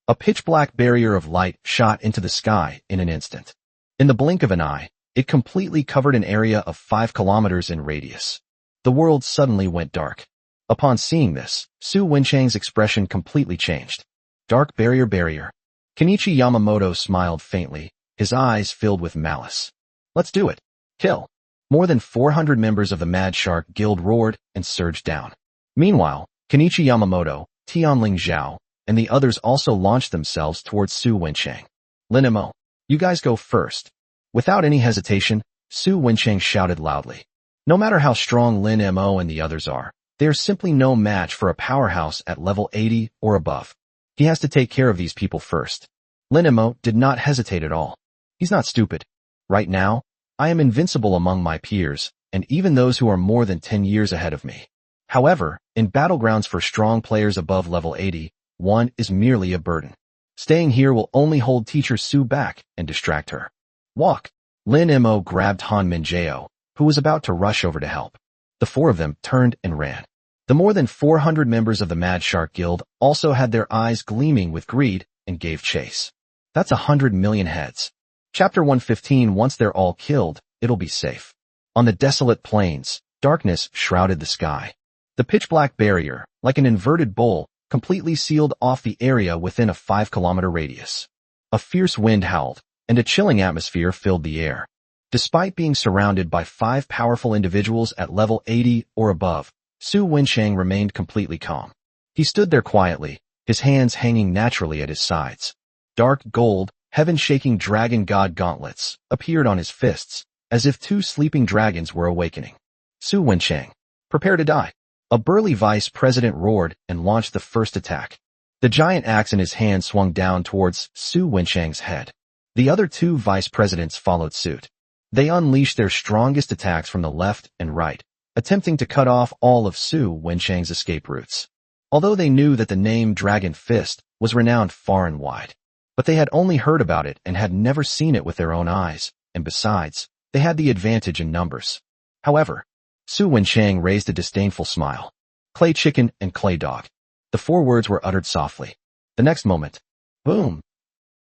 A pitch-black barrier of light shot into the sky in an instant. In the blink of an eye, it completely covered an area of 5 kilometers in radius. The world suddenly went dark. Upon seeing this, Su Wenchang's expression completely changed. Dark barrier. Kenichi Yamamoto smiled faintly, his eyes filled with malice. Let's do it. Kill. More than 400 members of the Mad Shark Guild roared and surged down. Meanwhile, Kenichi Yamamoto, Tianling Zhao, and the others also launched themselves towards Su Wenchang. Lin Mo, you guys go first. Without any hesitation, Su Wenchang shouted loudly. No matter how strong Lin Mo and the others are, they are simply no match for a powerhouse at level 80 or above. He has to take care of these people first. Lin Mo did not hesitate at all. He's not stupid. Right now, I am invincible among my peers, and even those who are more than 10 years ahead of me. However, in battlegrounds for strong players above level 80, one is merely a burden. Staying here will only hold Teacher Su back and distract her. Walk. Lin Mo grabbed Han Minjiao, who was about to rush over to help. The four of them turned and ran. The more than 400 members of the Mad Shark Guild also had their eyes gleaming with greed and gave chase. That's 100 million heads. Chapter 115. Once they're all killed, it'll be safe. On the desolate plains, darkness shrouded the sky. The pitch-black barrier, like an inverted bowl, completely sealed off the area within a 5-kilometer radius. A fierce wind howled, and a chilling atmosphere filled the air. Despite being surrounded by 5 powerful individuals at level 80 or above, Su Wenchang remained completely calm. He stood there quietly, his hands hanging naturally at his sides. Dark gold, heaven-shaking dragon god gauntlets appeared on his fists, as if two sleeping dragons were awakening. Su Wenchang, prepare to die. A burly vice president roared and launched the first attack. The giant axe in his hand swung down towards Su Wenchang's head. The other two vice presidents followed suit. They unleashed their strongest attacks from the left and right, attempting to cut off all of Su Wenchang's escape routes. Although they knew that the name Dragon Fist was renowned far and wide, but they had only heard about it and had never seen it with their own eyes, and besides, they had the advantage in numbers. However, Su Wenchang raised a disdainful smile. Clay chicken and clay dog. The four words were uttered softly. The next moment, boom!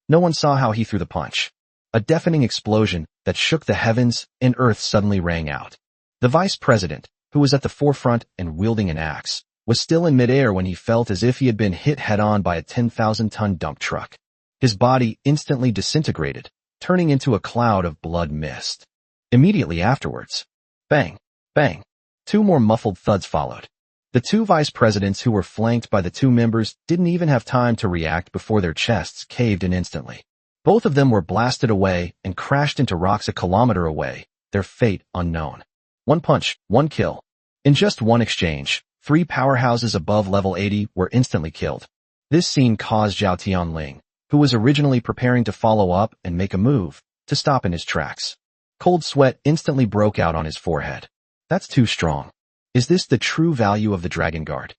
No one saw how he threw the punch. A deafening explosion that shook the heavens and earth suddenly rang out. The vice president, who was at the forefront and wielding an axe, was still in midair when he felt as if he had been hit head-on by a 10,000-ton dump truck. His body instantly disintegrated, turning into a cloud of blood mist. Immediately afterwards, bang! Bang! Two more muffled thuds followed. The two vice presidents who were flanked by the two members didn't even have time to react before their chests caved in instantly. Both of them were blasted away and crashed into rocks a kilometer away, their fate unknown. One punch, one kill. In just one exchange, three powerhouses above level 80 were instantly killed. This scene caused Zhao Tianling, who was originally preparing to follow up and make a move, to stop in his tracks. Cold sweat instantly broke out on his forehead. That's too strong. Is this the true value of the Dragon Guard?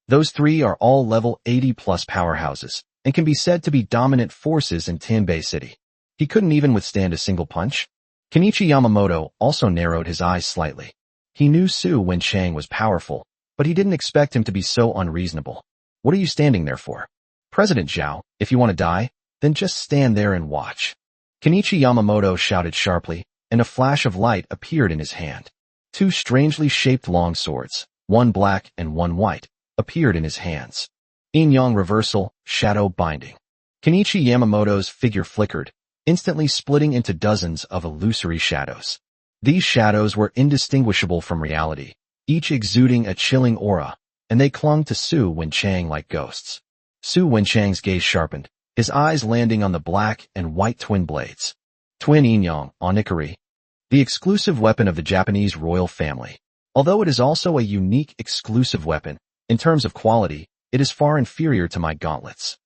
Those three are all level 80 plus powerhouses, and can be said to be dominant forces in Tinbei City. He couldn't even withstand a single punch? Kenichi Yamamoto also narrowed his eyes slightly. He knew Su Wenchang was powerful, but he didn't expect him to be so unreasonable. What are you standing there for? President Zhao, if you want to die, then just stand there and watch. Kenichi Yamamoto shouted sharply, and a flash of light appeared in his hand. Two strangely shaped long swords, one black and one white, appeared in his hands. Yin-yang reversal, shadow binding. Kenichi Yamamoto's figure flickered, instantly splitting into dozens of illusory shadows. These shadows were indistinguishable from reality, each exuding a chilling aura, and they clung to Su Wenchang like ghosts. Su Wenchang's gaze sharpened, his eyes landing on the black and white twin blades. Twin Yin-yang, Onikiri. The exclusive weapon of the Japanese royal family. Although it is also a unique exclusive weapon, in terms of quality, it is far inferior to my gauntlets.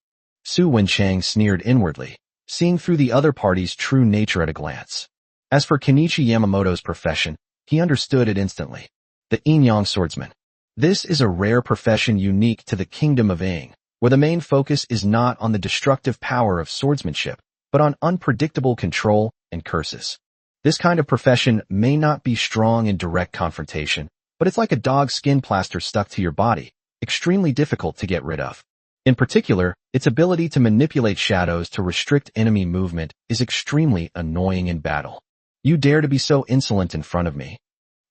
Su Wenchang sneered inwardly, seeing through the other party's true nature at a glance. As for Kenichi Yamamoto's profession, he understood it instantly. The Yin-yang swordsman. This is a rare profession unique to the Kingdom of Ing, where the main focus is not on the destructive power of swordsmanship, but on unpredictable control and curses. This kind of profession may not be strong in direct confrontation, but it's like a dog's skin plaster stuck to your body, extremely difficult to get rid of. In particular, its ability to manipulate shadows to restrict enemy movement is extremely annoying in battle. You dare to be so insolent in front of me?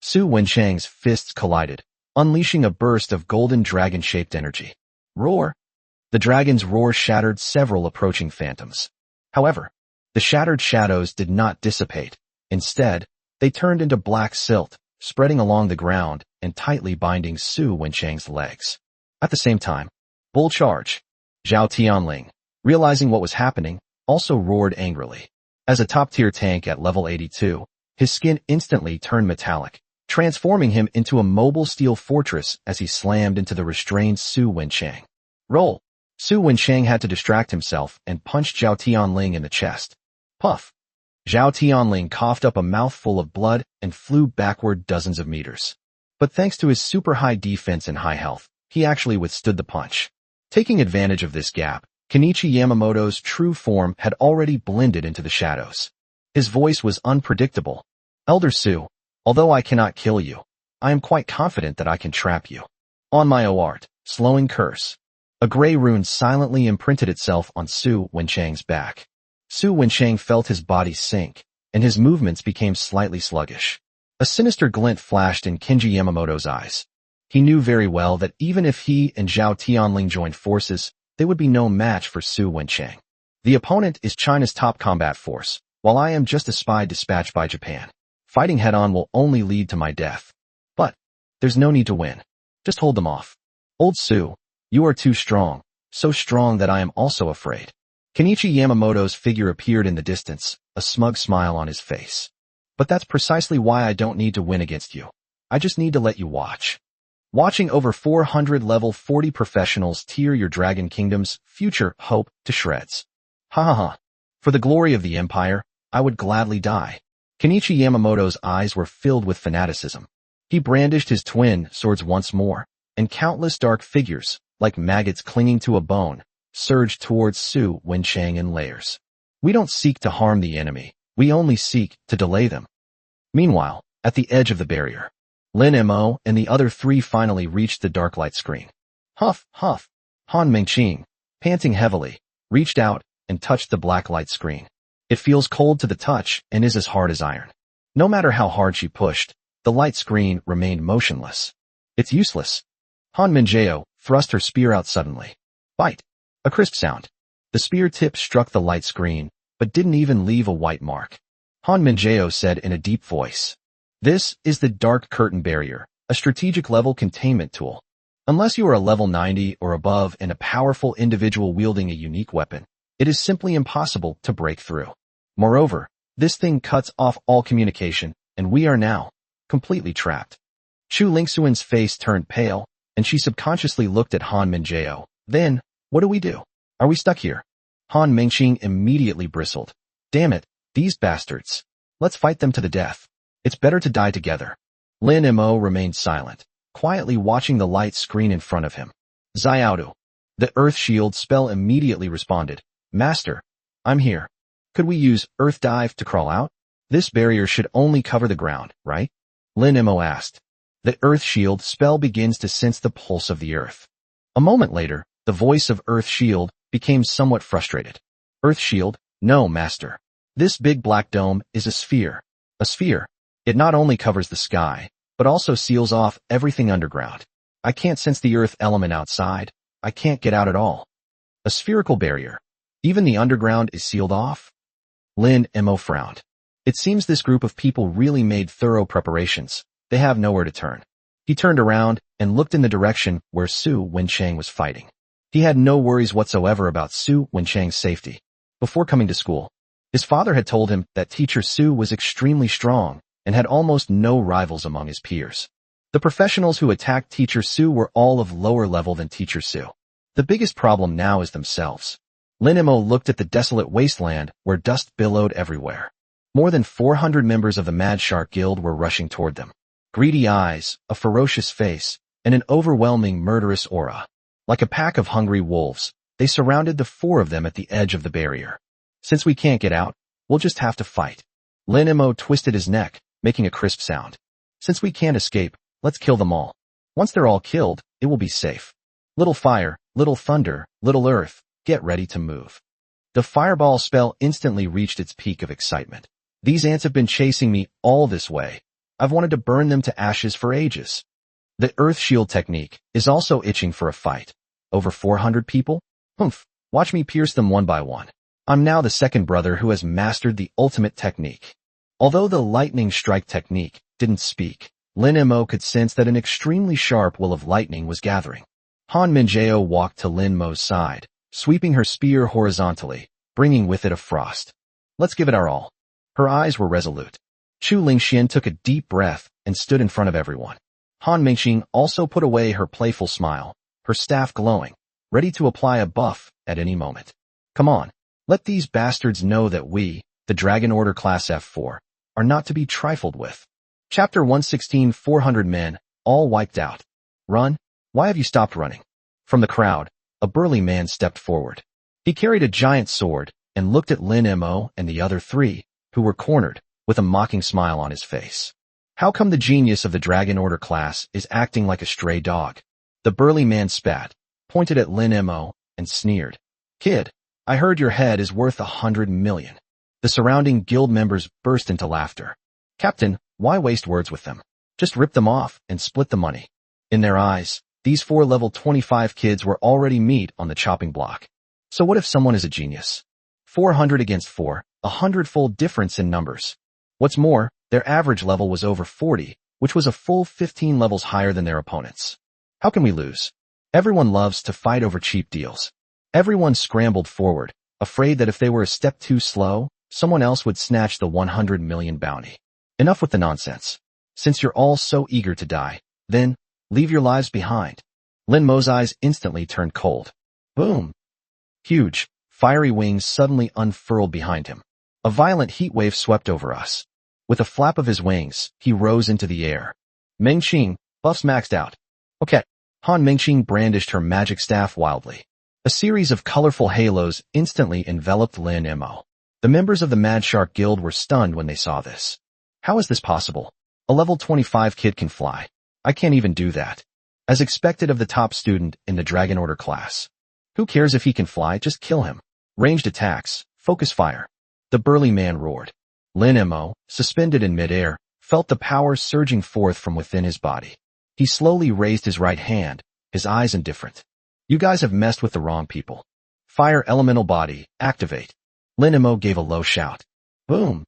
Su Wenchang's fists collided, unleashing a burst of golden dragon-shaped energy. Roar! The dragon's roar shattered several approaching phantoms. However, the shattered shadows did not dissipate. Instead, they turned into black silt, spreading along the ground and tightly binding Su Wenchang's legs. At the same time, bull charge! Zhao Tianling, realizing what was happening, also roared angrily. As a top-tier tank at level 82, his skin instantly turned metallic, transforming him into a mobile steel fortress as he slammed into the restrained Su Wenchang. Roll! Su Wenchang had to distract himself and punched Zhao Tianling in the chest. Puff! Zhao Tianling coughed up a mouthful of blood and flew backward dozens of meters. But thanks to his super high defense and high health, he actually withstood the punch. Taking advantage of this gap, Kenichi Yamamoto's true form had already blended into the shadows. His voice was unpredictable. Elder Su, although I cannot kill you, I am quite confident that I can trap you. On my Oart, slowing curse. A gray rune silently imprinted itself on Su Wenchang's back. Su Wenchang felt his body sink, and his movements became slightly sluggish. A sinister glint flashed in Kenji Yamamoto's eyes. He knew very well that even if he and Zhao Tianling joined forces, they would be no match for Su Wenchang. The opponent is China's top combat force, while I am just a spy dispatched by Japan. Fighting head-on will only lead to my death. But there's no need to win. Just hold them off. Old Su, you are too strong. so strong that I am also afraid. Kenichi Yamamoto's figure appeared in the distance, a smug smile on his face. But that's precisely why I don't need to win against you. I just need to let you watch. Watching over 400 level 40 professionals tear your Dragon Kingdom's future hope to shreds. Ha ha ha. For the glory of the Empire, I would gladly die. Kenichi Yamamoto's eyes were filled with fanaticism. He brandished his twin swords once more, and countless dark figures, like maggots clinging to a bone, surged towards Su Wenchang in layers. We don't seek to harm the enemy, we only seek to delay them. Meanwhile, at the edge of the barrier, Lin Mo and the other three finally reached the dark light screen. Huff, huff. Han Mengqing, panting heavily, reached out and touched the black light screen. It feels cold to the touch and is as hard as iron. No matter how hard she pushed, the light screen remained motionless. It's useless. Han Minjao thrust her spear out suddenly. Bite. A crisp sound. The spear tip struck the light screen, but didn't even leave a white mark. Han Minjao said in a deep voice, "This is the Dark Curtain Barrier, a strategic level containment tool. Unless you are a level 90 or above and a powerful individual wielding a unique weapon, it is simply impossible to break through. Moreover, this thing cuts off all communication, and we are now completely trapped." Chu Lingxuan's face turned pale, and she subconsciously looked at Han Minjao. Then, what do we do? Are we stuck here? Han Mengqing immediately bristled. Damn it, these bastards. Let's fight them to the death. It's better to die together. Lin Mo remained silent, quietly watching the light screen in front of him. Xiaodu. The Earth Shield spell immediately responded. Master, I'm here. Could we use Earth Dive to crawl out? This barrier should only cover the ground, right? Lin Mo asked. The Earth Shield spell begins to sense the pulse of the Earth. A moment later, the voice of Earth Shield became somewhat frustrated. Earth Shield, no, Master. This big black dome is a sphere. A sphere. It not only covers the sky, but also seals off everything underground. I can't sense the Earth element outside. I can't get out at all. A spherical barrier. Even the underground is sealed off? Lin Mo frowned. It seems this group of people really made thorough preparations. They have nowhere to turn. He turned around and looked in the direction where Su Wenchang was fighting. He had no worries whatsoever about Su Wenchang's safety. Before coming to school, his father had told him that Teacher Su was extremely strong and had almost no rivals among his peers. The professionals who attacked Teacher Su were all of lower level than Teacher Su. The biggest problem now is themselves. Lin Mo looked at the desolate wasteland where dust billowed everywhere. More than 400 members of the Mad Shark Guild were rushing toward them. Greedy eyes, a ferocious face, and an overwhelming murderous aura. Like a pack of hungry wolves, they surrounded the four of them at the edge of the barrier. Since we can't get out, we'll just have to fight. Lin Mo twisted his neck, making a crisp sound. Since we can't escape, let's kill them all. Once they're all killed, it will be safe. Little fire, little thunder, little earth, get ready to move. The fireball spell instantly reached its peak of excitement. These ants have been chasing me all this way. I've wanted to burn them to ashes for ages. The Earth Shield technique is also itching for a fight. Over 400 people? Humph, watch me pierce them one by one. I'm now the second brother who has mastered the ultimate technique. Although the lightning strike technique didn't speak, Lin Mo could sense that an extremely sharp will of lightning was gathering. Han Minjao walked to Lin Mo's side, sweeping her spear horizontally, bringing with it a frost. Let's give it our all. Her eyes were resolute. Chu Lingxian took a deep breath and stood in front of everyone. Han Mengqing also put away her playful smile, her staff glowing, ready to apply a buff at any moment. Come on, let these bastards know that we, the Dragon Order Class F4, are not to be trifled with. Chapter 116 400 men, all wiped out. Run? Why have you stopped running? From the crowd, a burly man stepped forward. He carried a giant sword and looked at Lin Mo and the other three, who were cornered, with a mocking smile on his face. How come the genius of the Dragon Order class is acting like a stray dog? The burly man spat, pointed at Lin Mo, and sneered. Kid, I heard your head is worth 100 million. The surrounding guild members burst into laughter. Captain, why waste words with them? Just rip them off and split the money. In their eyes, these 4 level 25 kids were already meat on the chopping block. So what if someone is a genius? 400 against 4, 100-fold difference in numbers. What's more, their average level was over 40, which was a full 15 levels higher than their opponents. How can we lose? Everyone loves to fight over cheap deals. Everyone scrambled forward, afraid that if they were a step too slow, someone else would snatch the 100 million bounty. Enough with the nonsense. Since you're all so eager to die, then leave your lives behind. Lin Mo's eyes instantly turned cold. Boom! Huge, fiery wings suddenly unfurled behind him. A violent heat wave swept over us. With a flap of his wings, he rose into the air. Mengqing, buffs maxed out. Okay. Han Mengqing brandished her magic staff wildly. A series of colorful halos instantly enveloped Lin Mo. The members of the Mad Shark Guild were stunned when they saw this. How is this possible? A level 25 kid can fly. I can't even do that. As expected of the top student in the Dragon Order class. Who cares if he can fly, just kill him. Ranged attacks, focus fire. The burly man roared. Lin Mo, suspended in midair, felt the power surging forth from within his body. He slowly raised his right hand, his eyes indifferent. You guys have messed with the wrong people. Fire elemental body, activate. Lin Mo gave a low shout. Boom!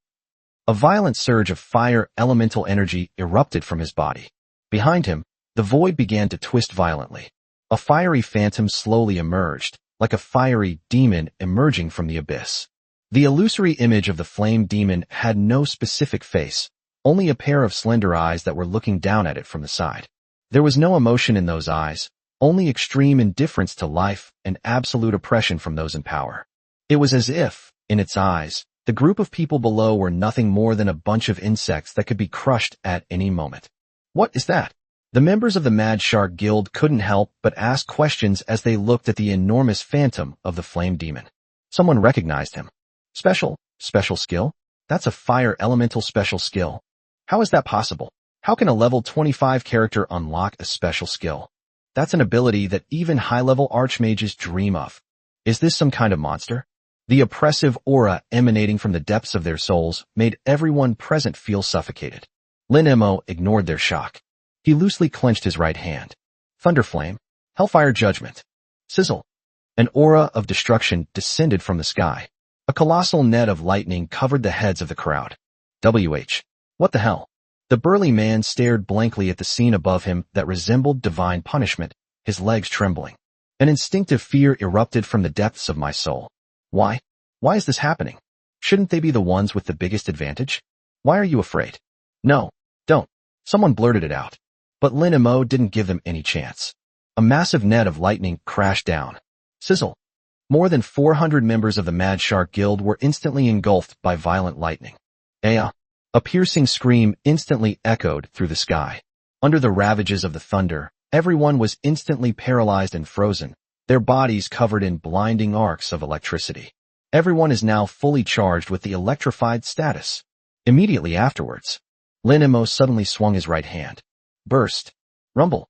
A violent surge of fire elemental energy erupted from his body. Behind him, the void began to twist violently. A fiery phantom slowly emerged, like a fiery demon emerging from the abyss. The illusory image of the flame demon had no specific face, only a pair of slender eyes that were looking down at it from the side. There was no emotion in those eyes, only extreme indifference to life and absolute oppression from those in power. It was as if, in its eyes, the group of people below were nothing more than a bunch of insects that could be crushed at any moment. What is that? The members of the Mad Shark Guild couldn't help but ask questions as they looked at the enormous phantom of the flame demon. Someone recognized him. Special skill? That's a fire elemental special skill. How is that possible? How can a level 25 character unlock a special skill? That's an ability that even high-level archmages dream of. Is this some kind of monster? The oppressive aura emanating from the depths of their souls made everyone present feel suffocated. Lin Mo ignored their shock. He loosely clenched his right hand. Thunderflame, Hellfire Judgment. Sizzle. An aura of destruction descended from the sky. A colossal net of lightning covered the heads of the crowd. What the hell? The burly man stared blankly at the scene above him that resembled divine punishment, his legs trembling. An instinctive fear erupted from the depths of my soul. Why? Why is this happening? Shouldn't they be the ones with the biggest advantage? Why are you afraid? No, don't. Someone blurted it out. But Lin Mo didn't give them any chance. A massive net of lightning crashed down. Sizzle. More than 400 members of the Mad Shark Guild were instantly engulfed by violent lightning. A piercing scream instantly echoed through the sky. Under the ravages of the thunder, everyone was instantly paralyzed and frozen, their bodies covered in blinding arcs of electricity. Everyone is now fully charged with the electrified status. Immediately afterwards, Lin Mo suddenly swung his right hand. Burst. Rumble.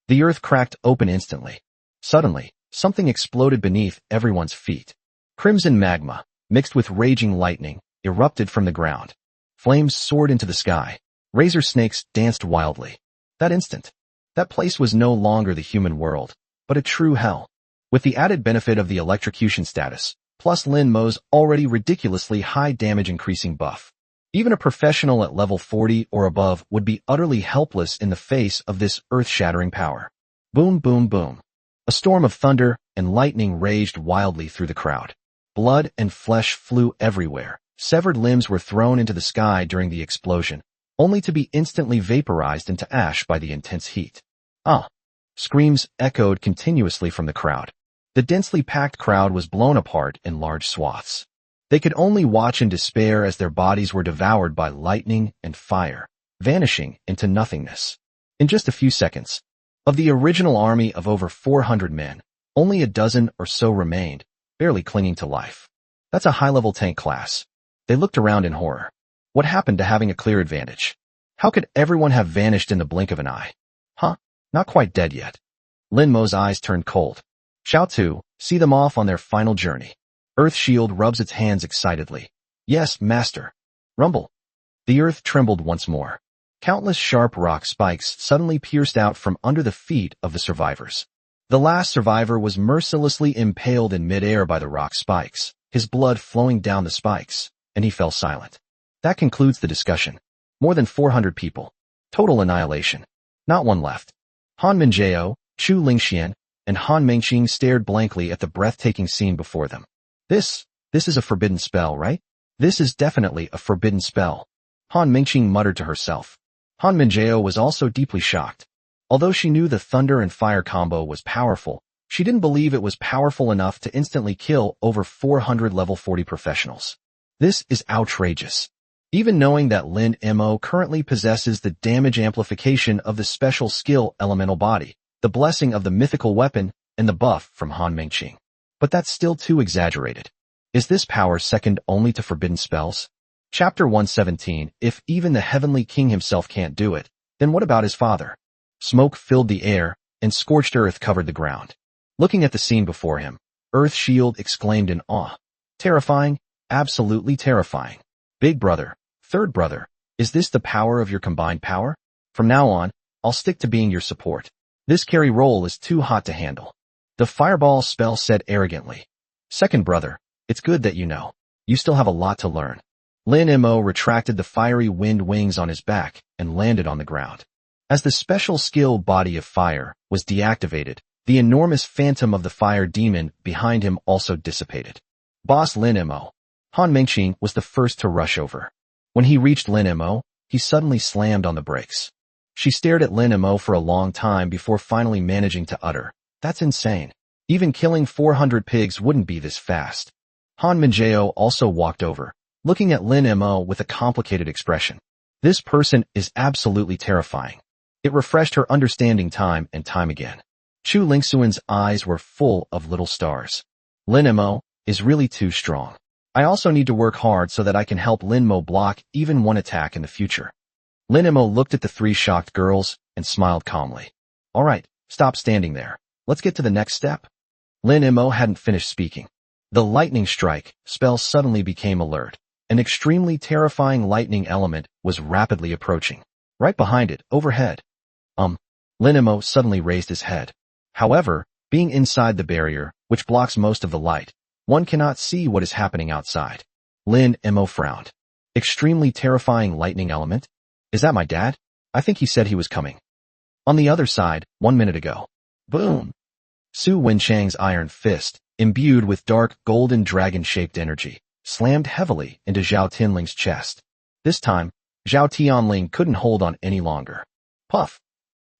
The earth cracked open instantly. Suddenly, something exploded beneath everyone's feet. Crimson magma, mixed with raging lightning, erupted from the ground. Flames soared into the sky. Razor snakes danced wildly. That instant, that place was no longer the human world, but a true hell. With the added benefit of the electrocution status, plus Lin Mo's already ridiculously high damage increasing buff. Even a professional at level 40 or above would be utterly helpless in the face of this earth-shattering power. Boom, boom, boom. A storm of thunder and lightning raged wildly through the crowd. Blood and flesh flew everywhere. Severed limbs were thrown into the sky during the explosion, only to be instantly vaporized into ash by the intense heat. Screams echoed continuously from the crowd. The densely packed crowd was blown apart in large swaths. They could only watch in despair as their bodies were devoured by lightning and fire, vanishing into nothingness. In just a few seconds, of the original army of over 400 men, only a dozen or so remained, barely clinging to life. That's a high-level tank class. They looked around in horror. What happened to having a clear advantage? How could everyone have vanished in the blink of an eye? Not quite dead yet. Lin Mo's eyes turned cold. Xiao Tu, see them off on their final journey. Earth Shield rubs its hands excitedly. Yes, master. Rumble. The earth trembled once more. Countless sharp rock spikes suddenly pierced out from under the feet of the survivors. The last survivor was mercilessly impaled in midair by the rock spikes, his blood flowing down the spikes, and he fell silent. That concludes the discussion. More than 400 people. Total annihilation. Not one left. Han Minjiao, Chu Lingxian, and Han Mengqing stared blankly at the breathtaking scene before them. This is a forbidden spell, right? This is definitely a forbidden spell, Han Mengqing muttered to herself. Han Minjao was also deeply shocked. Although she knew the thunder and fire combo was powerful, she didn't believe it was powerful enough to instantly kill over 400 level 40 professionals. This is outrageous. Even knowing that Lin Mo currently possesses the damage amplification of the special skill Elemental Body, the blessing of the mythical weapon, and the buff from Han Mengqing. But that's still too exaggerated. Is this power second only to forbidden spells? Chapter 117. If even the Heavenly King himself can't do it, then what about his father? Smoke filled the air, and scorched earth covered the ground. Looking at the scene before him, Earth Shield exclaimed in awe. Terrifying, absolutely terrifying. Big brother, third brother, is this the power of your combined power? From now on, I'll stick to being your support. This carry role is too hot to handle. The fireball spell said arrogantly. Second brother, it's good that you know. You still have a lot to learn. Lin Mo retracted the fiery wind wings on his back and landed on the ground. As the special skill Body of Fire was deactivated, the enormous phantom of the fire demon behind him also dissipated. Boss Lin Mo. Han Mengqing was the first to rush over. When he reached Lin Mo, he suddenly slammed on the brakes. She stared at Lin Mo for a long time before finally managing to utter, "That's insane. Even killing 400 pigs wouldn't be this fast." Han Minjao also walked over, looking at Lin Mo with a complicated expression. This person is absolutely terrifying. It refreshed her understanding time and time again. Chu Lingxuan's eyes were full of little stars. Lin Mo is really too strong. I also need to work hard so that I can help Lin Mo block even one attack in the future. Lin Mo looked at the three shocked girls and smiled calmly. All right, stop standing there. Let's get to the next step. Lin Mo hadn't finished speaking. The lightning strike spell suddenly became alert. An extremely terrifying lightning element was rapidly approaching. Right behind it, overhead. Lin Mo suddenly raised his head. However, being inside the barrier, which blocks most of the light, one cannot see what is happening outside. Lin Mo frowned. Extremely terrifying lightning element? Is that my dad? I think he said he was coming. On the other side, 1 minute ago. Boom! Su Wenchang's iron fist, imbued with dark golden dragon-shaped energy, slammed heavily into Zhao Tianling's chest. This time, Zhao Tianling couldn't hold on any longer. Puff!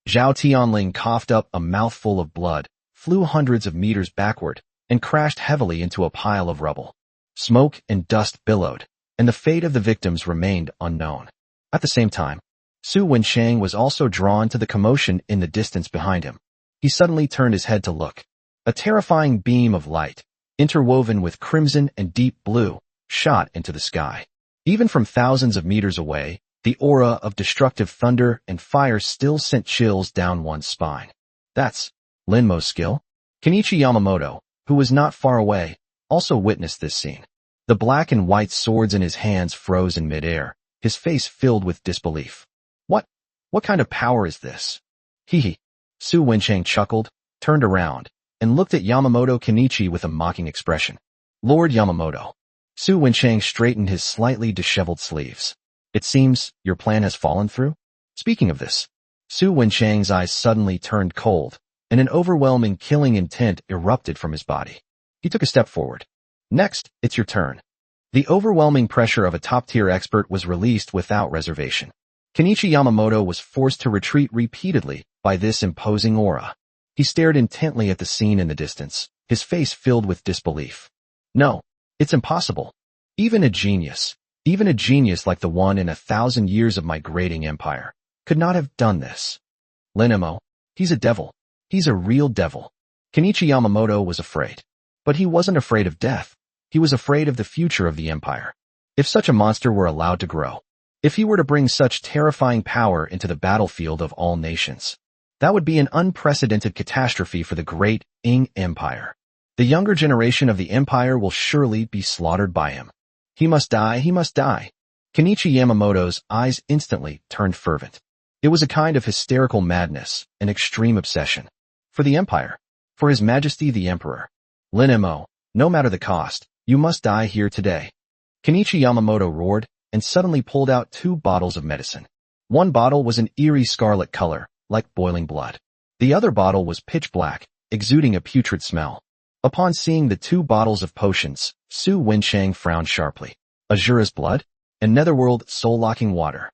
Zhao Tianling coughed up a mouthful of blood, flew hundreds of meters backward, and crashed heavily into a pile of rubble. Smoke and dust billowed, and the fate of the victims remained unknown. At the same time, Su Wenchang was also drawn to the commotion in the distance behind him. He suddenly turned his head to look. A terrifying beam of light, interwoven with crimson and deep blue, shot into the sky. Even from thousands of meters away, the aura of destructive thunder and fire still sent chills down one's spine. That's Lin Mo's skill? Kenichi Yamamoto, who was not far away, also witnessed this scene. The black and white swords in his hands froze in midair, his face filled with disbelief. What kind of power is this? Hee. Su Wenchang chuckled, turned around, and looked at Yamamoto Kenichi with a mocking expression. Lord Yamamoto. Su Wenchang straightened his slightly disheveled sleeves. It seems your plan has fallen through? Speaking of this, Su Wenchang's eyes suddenly turned cold, and an overwhelming killing intent erupted from his body. He took a step forward. Next, it's your turn. The overwhelming pressure of a top-tier expert was released without reservation. Kenichi Yamamoto was forced to retreat repeatedly by this imposing aura. He stared intently at the scene in the distance, his face filled with disbelief. No, it's impossible. Even a genius like the one in 1,000 years of my grading empire, could not have done this. Lin Mo, he's a devil. He's a real devil. Kenichi Yamamoto was afraid. But he wasn't afraid of death. He was afraid of the future of the empire. If such a monster were allowed to grow, if he were to bring such terrifying power into the battlefield of all nations, that would be an unprecedented catastrophe for the great Qing Empire. The younger generation of the empire will surely be slaughtered by him. He must die, he must die. Kenichi Yamamoto's eyes instantly turned fervent. It was a kind of hysterical madness, an extreme obsession. For the empire. For His Majesty the Emperor. Lin Mo, no matter the cost, you must die here today. Kenichi Yamamoto roared, and suddenly pulled out 2 bottles of medicine. One bottle was an eerie scarlet color, like boiling blood. The other bottle was pitch black, exuding a putrid smell. Upon seeing the 2 bottles of potions, Su Wenchang frowned sharply. Azura's blood and Netherworld soul-locking water.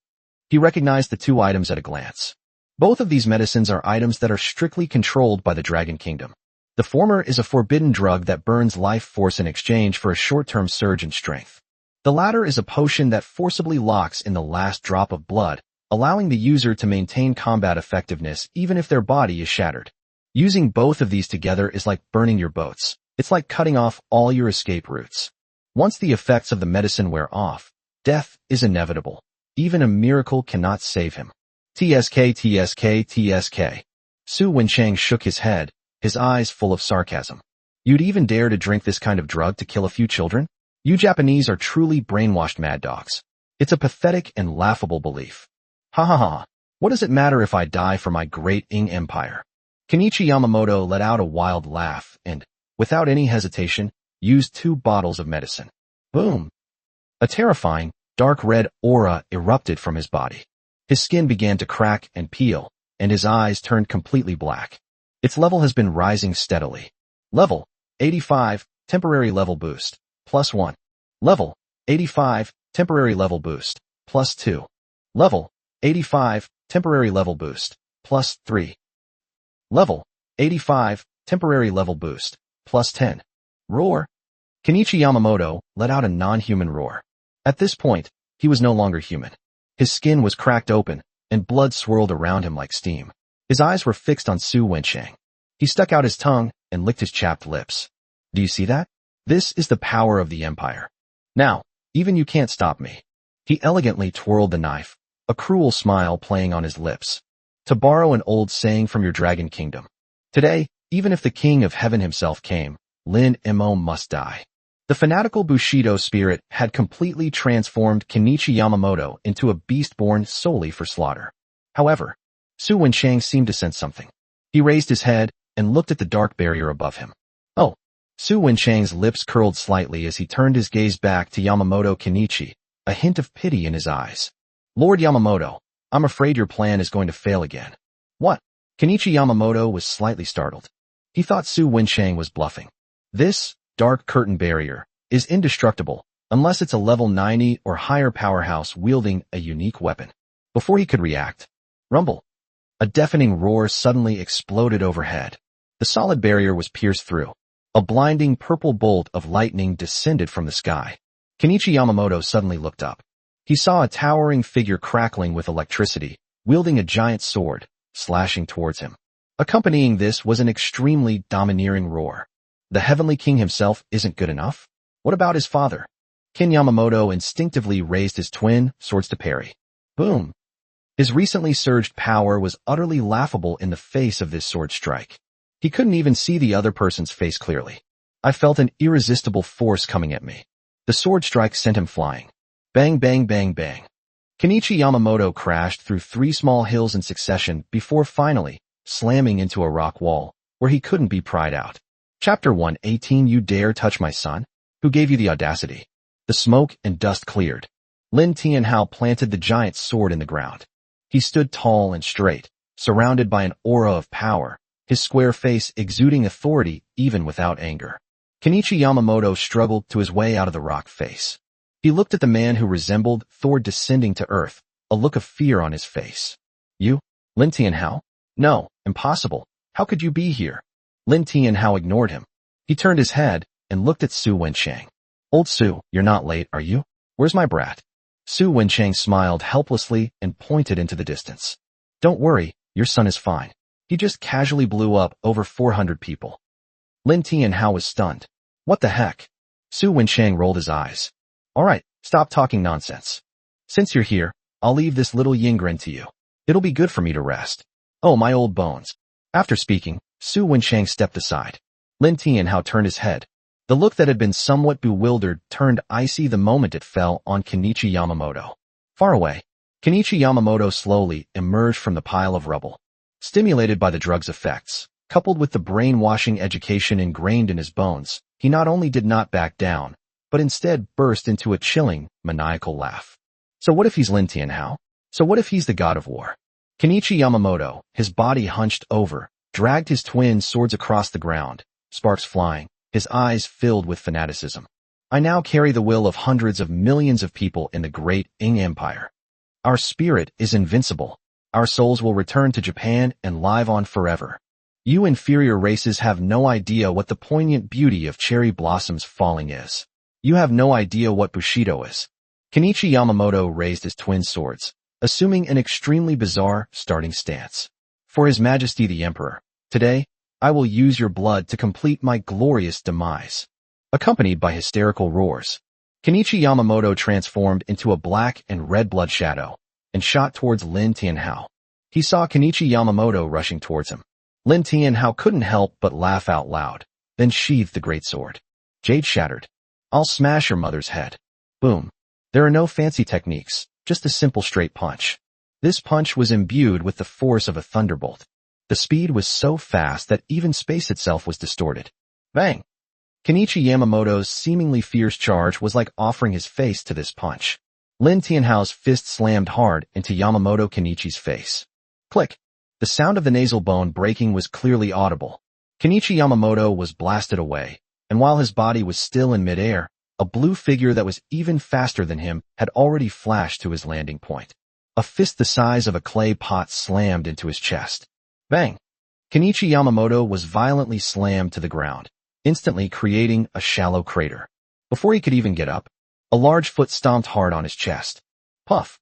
He recognized the 2 items at a glance. Both of these medicines are items that are strictly controlled by the Dragon Kingdom. The former is a forbidden drug that burns life force in exchange for a short-term surge in strength. The latter is a potion that forcibly locks in the last drop of blood, allowing the user to maintain combat effectiveness even if their body is shattered. Using both of these together is like burning your boats. It's like cutting off all your escape routes. Once the effects of the medicine wear off, death is inevitable. Even a miracle cannot save him. TSK, TSK, TSK. Su Wenchang shook his head, his eyes full of sarcasm. You'd even dare to drink this kind of drug to kill a few children? You Japanese are truly brainwashed mad dogs. It's a pathetic and laughable belief. Ha ha ha. What does it matter if I die for my great Ing Empire? Kenichi Yamamoto let out a wild laugh and, without any hesitation, used 2 bottles of medicine. Boom! A terrifying, dark red aura erupted from his body. His skin began to crack and peel, and his eyes turned completely black. Its level has been rising steadily. Level 85, temporary level boost, +1. Level 85, temporary level boost, +2. Level 85, temporary level boost, +3. Level 85, temporary level boost, +10. Roar! Kenichi Yamamoto let out a non-human roar. At this point, he was no longer human. His skin was cracked open, and blood swirled around him like steam. His eyes were fixed on Su Wenchang. He stuck out his tongue and licked his chapped lips. Do you see that? This is the power of the Empire. Now, even you can't stop me. He elegantly twirled the knife, a cruel smile playing on his lips. To borrow an old saying from your Dragon Kingdom. Today, even if the King of Heaven himself came, Lin Mo must die. The fanatical Bushido spirit had completely transformed Kenichi Yamamoto into a beast born solely for slaughter. However, Su Wenchang seemed to sense something. He raised his head and looked at the dark barrier above him. Oh! Su Wenchang's lips curled slightly as he turned his gaze back to Yamamoto Kenichi, a hint of pity in his eyes. Lord Yamamoto, I'm afraid your plan is going to fail again. What? Kenichi Yamamoto was slightly startled. He thought Su Wenchang was bluffing. This dark curtain barrier is indestructible unless it's a level 90 or higher powerhouse wielding a unique weapon. Before he could react, rumble! A deafening roar suddenly exploded overhead. The solid barrier was pierced through. A blinding purple bolt of lightning descended from the sky. Kenichi Yamamoto suddenly looked up. He saw a towering figure crackling with electricity, wielding a giant sword, slashing towards him. Accompanying this was an extremely domineering roar. The Heavenly King himself isn't good enough? What about his father? Kin Yamamoto instinctively raised his twin swords to parry. Boom! His recently surged power was utterly laughable in the face of this sword strike. He couldn't even see the other person's face clearly. I felt an irresistible force coming at me. The sword strike sent him flying. Bang, bang, bang, bang. Kenichi Yamamoto crashed through 3 small hills in succession before finally slamming into a rock wall where he couldn't be pried out. Chapter 118. You dare touch my son? Who gave you the audacity? The smoke and dust cleared. Lin Tianhao planted the giant sword in the ground. He stood tall and straight, surrounded by an aura of power, his square face exuding authority even without anger. Kenichi Yamamoto struggled to his way out of the rock face. He looked at the man who resembled Thor descending to earth, a look of fear on his face. You? Lin Tianhao? No, impossible. How could you be here? Lin Tianhao ignored him. He turned his head and looked at Su Wenchang. Old Su, you're not late, are you? Where's my brat? Su Wenchang smiled helplessly and pointed into the distance. Don't worry, your son is fine. He just casually blew up over 400 people. Lin Tianhao was stunned. What the heck? Su Wenchang rolled his eyes. All right, stop talking nonsense. Since you're here, I'll leave this little Yingren to you. It'll be good for me to rest. Oh, my old bones. After speaking, Su Wenchang stepped aside. Lin Tianhao turned his head. The look that had been somewhat bewildered turned icy the moment it fell on Kenichi Yamamoto. Far away, Kenichi Yamamoto slowly emerged from the pile of rubble. Stimulated by the drug's effects, coupled with the brainwashing education ingrained in his bones, he not only did not back down, but instead burst into a chilling, maniacal laugh. So what if he's Lin Tianhao? So what if he's the god of war? Kenichi Yamamoto, his body hunched over, dragged his twin swords across the ground, sparks flying, his eyes filled with fanaticism. I now carry the will of hundreds of millions of people in the great Ing Empire. Our spirit is invincible. Our souls will return to Japan and live on forever. You inferior races have no idea what the poignant beauty of cherry blossoms falling is. You have no idea what Bushido is. Kenichi Yamamoto raised his twin swords, assuming an extremely bizarre starting stance. For His Majesty the Emperor, today, I will use your blood to complete my glorious demise. Accompanied by hysterical roars, Kenichi Yamamoto transformed into a black and red blood shadow and shot towards Lin Tianhao. He saw Kenichi Yamamoto rushing towards him. Lin Tianhao couldn't help but laugh out loud, then sheathed the great sword. Jade shattered. I'll smash your mother's head. Boom. There are no fancy techniques, just a simple straight punch. This punch was imbued with the force of a thunderbolt. The speed was so fast that even space itself was distorted. Bang! Kenichi Yamamoto's seemingly fierce charge was like offering his face to this punch. Lin Tianhao's fist slammed hard into Yamamoto Kenichi's face. Click! The sound of the nasal bone breaking was clearly audible. Kenichi Yamamoto was blasted away, and while his body was still in midair, a blue figure that was even faster than him had already flashed to his landing point. A fist the size of a clay pot slammed into his chest. Bang! Kenichi Yamamoto was violently slammed to the ground, instantly creating a shallow crater. Before he could even get up, a large foot stomped hard on his chest. Puff!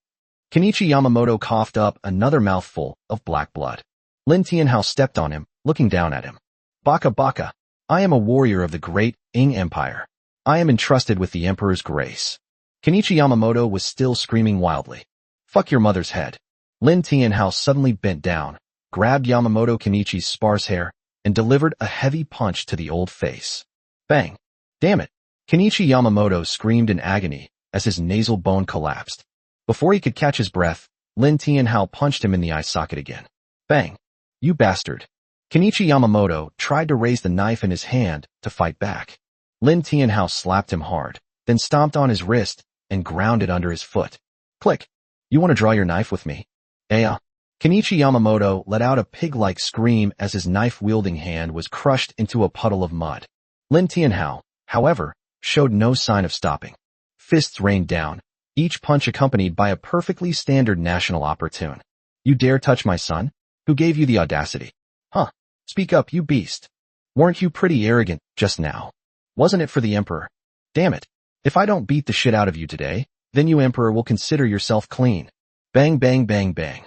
Kenichi Yamamoto coughed up another mouthful of black blood. Lin Tianhao stepped on him, looking down at him. Baka baka! I am a warrior of the great Ing Empire. I am entrusted with the Emperor's grace. Kenichi Yamamoto was still screaming wildly. Fuck your mother's head. Lin Tianhao suddenly bent down, grabbed Yamamoto Kenichi's sparse hair, and delivered a heavy punch to the old face. Bang! Damn it! Kenichi Yamamoto screamed in agony as his nasal bone collapsed. Before he could catch his breath, Lin Tianhao punched him in the eye socket again. Bang! You bastard! Kenichi Yamamoto tried to raise the knife in his hand to fight back. Lin Tianhao slapped him hard, then stomped on his wrist and ground it under his foot. Click! You want to draw your knife with me? Yeah. Kenichi Yamamoto let out a pig-like scream as his knife-wielding hand was crushed into a puddle of mud. Lin Tianhao, however, showed no sign of stopping. Fists rained down, each punch accompanied by a perfectly standard national opera tune. You dare touch my son? Who gave you the audacity? Huh. Speak up, you beast. Weren't you pretty arrogant just now? Wasn't it for the Emperor? Damn it. If I don't beat the shit out of you today, then you Emperor will consider yourself clean. Bang bang bang bang.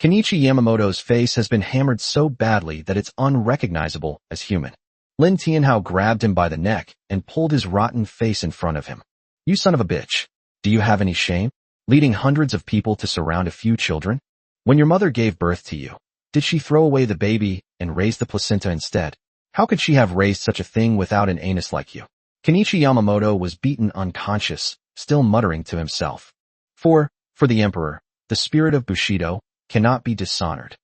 Kenichi Yamamoto's face has been hammered so badly that it's unrecognizable as human. Lin Tianhao grabbed him by the neck and pulled his rotten face in front of him. You son of a bitch. Do you have any shame? Leading hundreds of people to surround a few children? When your mother gave birth to you, did she throw away the baby and raise the placenta instead? How could she have raised such a thing without an anus like you? Kenichi Yamamoto was beaten unconscious, still muttering to himself. For the Emperor, the spirit of Bushido cannot be dishonored.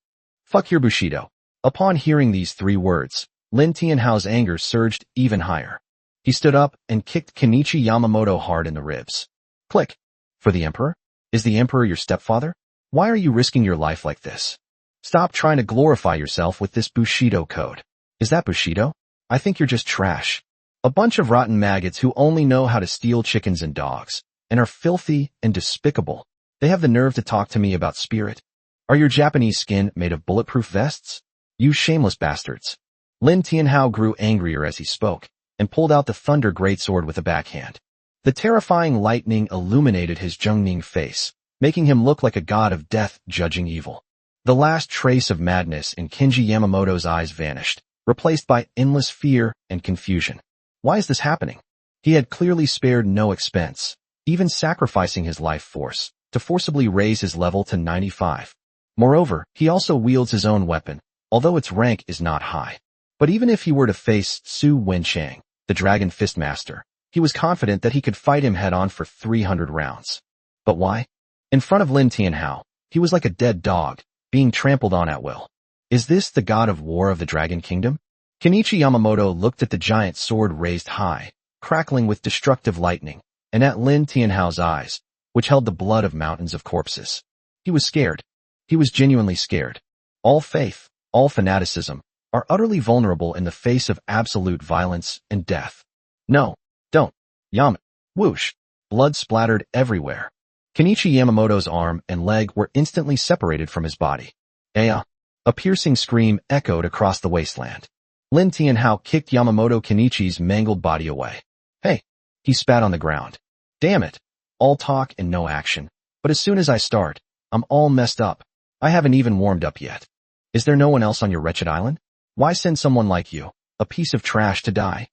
Fuck your Bushido. Upon hearing these 3 words, Lin Tianhao's anger surged even higher. He stood up and kicked Kenichi Yamamoto hard in the ribs. Click. For the Emperor? Is the Emperor your stepfather? Why are you risking your life like this? Stop trying to glorify yourself with this Bushido code. Is that Bushido? I think you're just trash. A bunch of rotten maggots who only know how to steal chickens and dogs, and are filthy and despicable. They have the nerve to talk to me about spirit. Are your Japanese skin made of bulletproof vests? You shameless bastards. Lin Tianhao grew angrier as he spoke, and pulled out the thunder greatsword with a backhand. The terrifying lightning illuminated his Zhengning face, making him look like a god of death judging evil. The last trace of madness in Kenji Yamamoto's eyes vanished, replaced by endless fear and confusion. Why is this happening? He had clearly spared no expense, even sacrificing his life force, to forcibly raise his level to 95. Moreover, he also wields his own weapon, although its rank is not high. But even if he were to face Su Wenchang, the Dragon Fist Master, he was confident that he could fight him head-on for 300 rounds. But why? In front of Lin Tianhao, he was like a dead dog, being trampled on at will. Is this the god of war of the Dragon Kingdom? Kenichi Yamamoto looked at the giant sword raised high, crackling with destructive lightning, and at Lin Tianhao's eyes, which held the blood of mountains of corpses. He was scared. He was genuinely scared. All faith, all fanaticism, are utterly vulnerable in the face of absolute violence and death. No, don't. Yaman. Whoosh. Blood splattered everywhere. Kenichi Yamamoto's arm and leg were instantly separated from his body. Aya. A piercing scream echoed across the wasteland. Lin Tianhao kicked Yamamoto Kenichi's mangled body away. Hey. He spat on the ground. Damn it. All talk and no action. But as soon as I start, I'm all messed up. I haven't even warmed up yet. Is there no one else on your wretched island? Why send someone like you, a piece of trash, to die?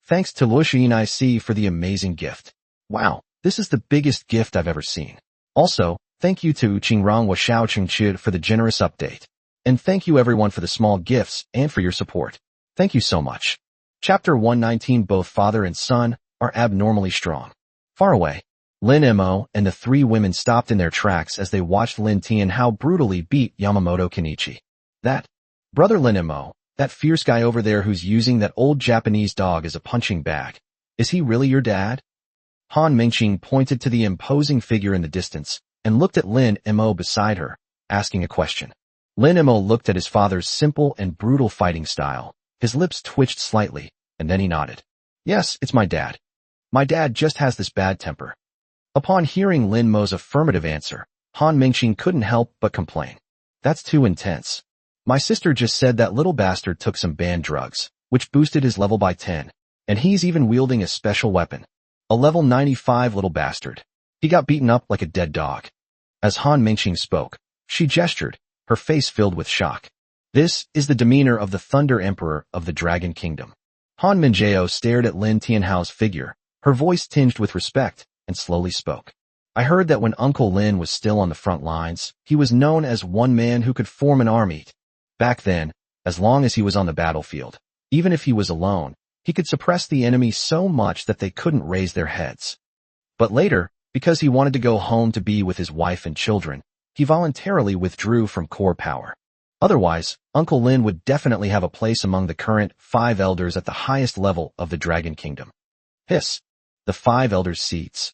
Thanks to Luoxian IC for the amazing gift. Wow, this is the biggest gift I've ever seen. Also, thank you to Qingrang Wa Xiao Qingqi for the generous update. And thank you everyone for the small gifts and for your support. Thank you so much. Chapter 119. Both father and son are abnormally strong. Far away, Lin Mo and the three women stopped in their tracks as they watched Lin Tianhao brutally beat Yamamoto Kenichi. That brother Lin Mo, that fierce guy over there who's using that old Japanese dog as a punching bag. Is he really your dad? Han Mingqing pointed to the imposing figure in the distance and looked at Lin Mo beside her, asking a question. Lin Mo looked at his father's simple and brutal fighting style. His lips twitched slightly, and then he nodded. Yes, it's my dad. My dad just has this bad temper. Upon hearing Lin Mo's affirmative answer, Han Mingqing couldn't help but complain. That's too intense. My sister just said that little bastard took some banned drugs, which boosted his level by 10, and he's even wielding a special weapon. A level 95 little bastard. He got beaten up like a dead dog. As Han Mingqing spoke, she gestured, her face filled with shock. This is the demeanor of the Thunder Emperor of the Dragon Kingdom. Han Mingjao stared at Lin Tianhao's figure, her voice tinged with respect, and slowly spoke. I heard that when Uncle Lin was still on the front lines, he was known as one man who could form an army. Back then, as long as he was on the battlefield, even if he was alone, he could suppress the enemy so much that they couldn't raise their heads. But later, because he wanted to go home to be with his wife and children, he voluntarily withdrew from core power. Otherwise, Uncle Lin would definitely have a place among the current 5 elders at the highest level of the Dragon Kingdom. Hiss. The 5 elders' seats.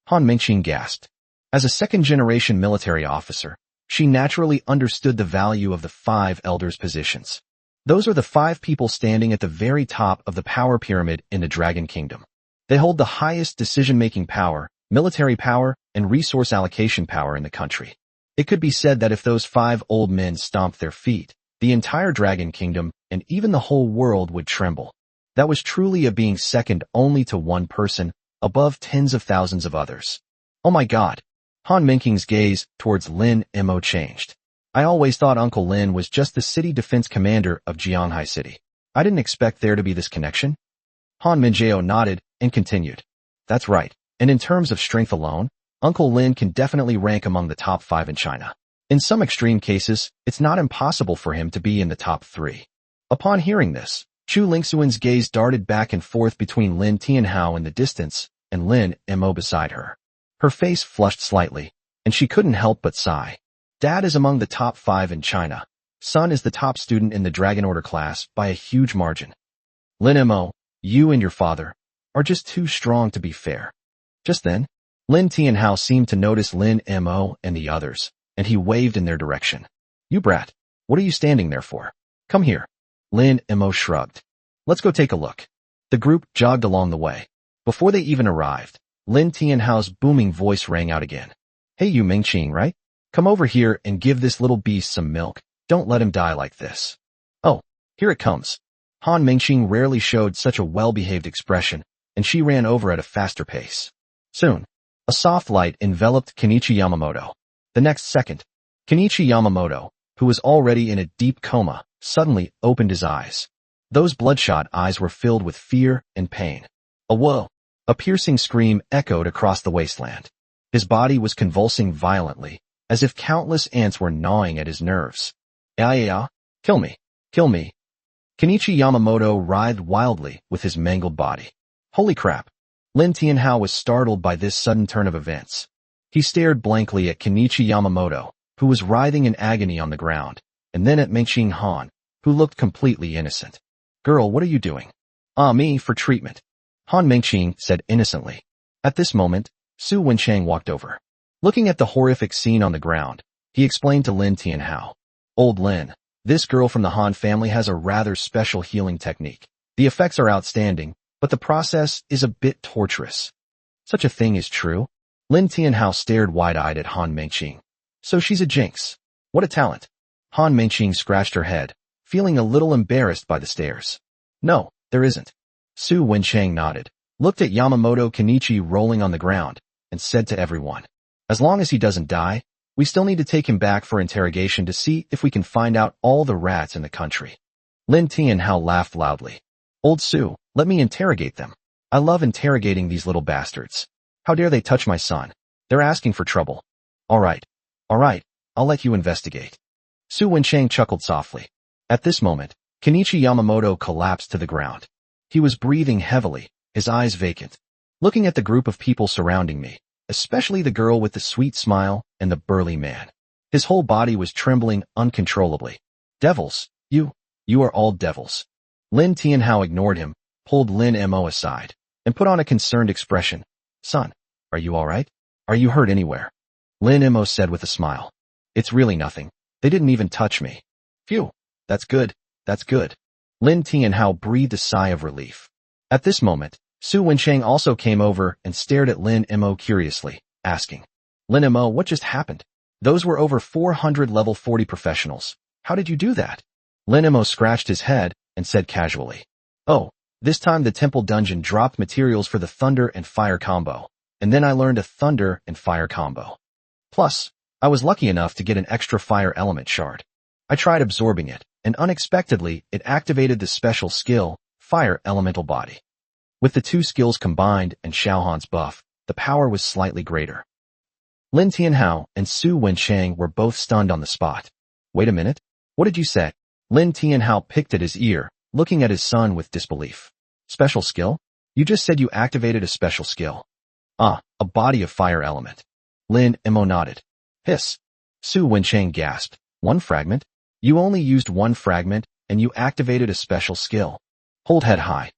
Han Mingqing gasped. As a second-generation military officer, she naturally understood the value of the 5 elders' positions. Those are the 5 people standing at the very top of the power pyramid in the Dragon Kingdom. They hold the highest decision-making power, military power, and resource allocation power in the country. It could be said that if those 5 old men stomped their feet, the entire Dragon Kingdom and even the whole world would tremble. That was truly a being second only to one person, above tens of thousands of others. Oh my god. Han Mingqing's gaze towards Lin Mo changed. I always thought Uncle Lin was just the city defense commander of Jianghai City. I didn't expect there to be this connection. Han Mingjao nodded and continued. That's right, and in terms of strength alone, Uncle Lin can definitely rank among the top 5 in China. In some extreme cases, it's not impossible for him to be in the top 3. Upon hearing this, Chu Lingxuan's gaze darted back and forth between Lin Tianhao in the distance and Lin Mo beside her. Her face flushed slightly, and she couldn't help but sigh. Dad is among the top 5 in China. Son is the top student in the Dragon Order class by a huge margin. Lin Mo, you and your father are just too strong to be fair. Just then, Lin Tianhao seemed to notice Lin Mo and the others, and he waved in their direction. You brat, what are you standing there for? Come here. Lin Mo shrugged. Let's go take a look. The group jogged along the way. Before they even arrived, Lin Tianhao's booming voice rang out again. Hey you Mingqing, right? Come over here and give this little beast some milk. Don't let him die like this. Oh, here it comes. Han Mingqing rarely showed such a well-behaved expression, and she ran over at a faster pace. Soon, a soft light enveloped Kenichi Yamamoto. The next second, Kenichi Yamamoto, who was already in a deep coma, suddenly opened his eyes. Those bloodshot eyes were filled with fear and pain. A whoa! A piercing scream echoed across the wasteland. His body was convulsing violently, as if countless ants were gnawing at his nerves. Yeah, kill me, kill me. Kenichi Yamamoto writhed wildly with his mangled body. Holy crap! Lin Tianhao was startled by this sudden turn of events. He stared blankly at Kenichi Yamamoto, who was writhing in agony on the ground, and then at Mingqing Han, who looked completely innocent. Girl, what are you doing? Me for treatment. Han Mingqing said innocently. At this moment, Su Wenchang walked over. Looking at the horrific scene on the ground, he explained to Lin Tianhao. Old Lin, This girl from the Han family has a rather special healing technique. The effects are outstanding, but the process is a bit torturous. Such a thing is true? Lin Tianhao stared wide-eyed at Han Mengqing. So she's a jinx. What a talent. Han Mengqing scratched her head, feeling a little embarrassed by the stares. No, there isn't. Su Wenchang nodded, looked at Yamamoto Kenichi rolling on the ground, and said to everyone, as long as he doesn't die, we still need to take him back for interrogation to see if we can find out all the rats in the country. Lin Tianhao laughed loudly. Old Su, let me interrogate them. I love interrogating these little bastards. How dare they touch my son? They're asking for trouble. All right, I'll let you investigate. Su Wenchang chuckled softly. At this moment, Kenichi Yamamoto collapsed to the ground. He was breathing heavily, his eyes vacant. Looking at the group of people surrounding me, especially the girl with the sweet smile and the burly man. His whole body was trembling uncontrollably. Devils, you are all devils. Lin Tianhao ignored him, pulled Lin Mo aside, and put on a concerned expression. Son, are you all right? Are you hurt anywhere? Lin Mo said with a smile. It's really nothing. They didn't even touch me. Phew, that's good. Lin Tianhao breathed a sigh of relief. At this moment, Su Wenchang also came over and stared at Lin Mo curiously, asking, Lin Mo, what just happened? Those were over 400 level 40 professionals. How did you do that? Lin Mo scratched his head and said casually, oh, this time the temple dungeon dropped materials for the thunder and fire combo, and then I learned a thunder and fire combo. Plus, I was lucky enough to get an extra fire element shard. I tried absorbing it, and unexpectedly it activated the special skill, Fire Elemental Body. With the two skills combined and Xiaohan's buff, the power was slightly greater. Lin Tianhao and Su Wenchang were both stunned on the spot. Wait a minute, what did you say? Lin Tianhao picked at his ear, looking at his son with disbelief. Special skill? You just said you activated a special skill. Ah, a body of fire element. Lin Mo nodded. Hiss. Su Wenchang gasped. One fragment? You only used one fragment, and you activated a special skill. Hold head high.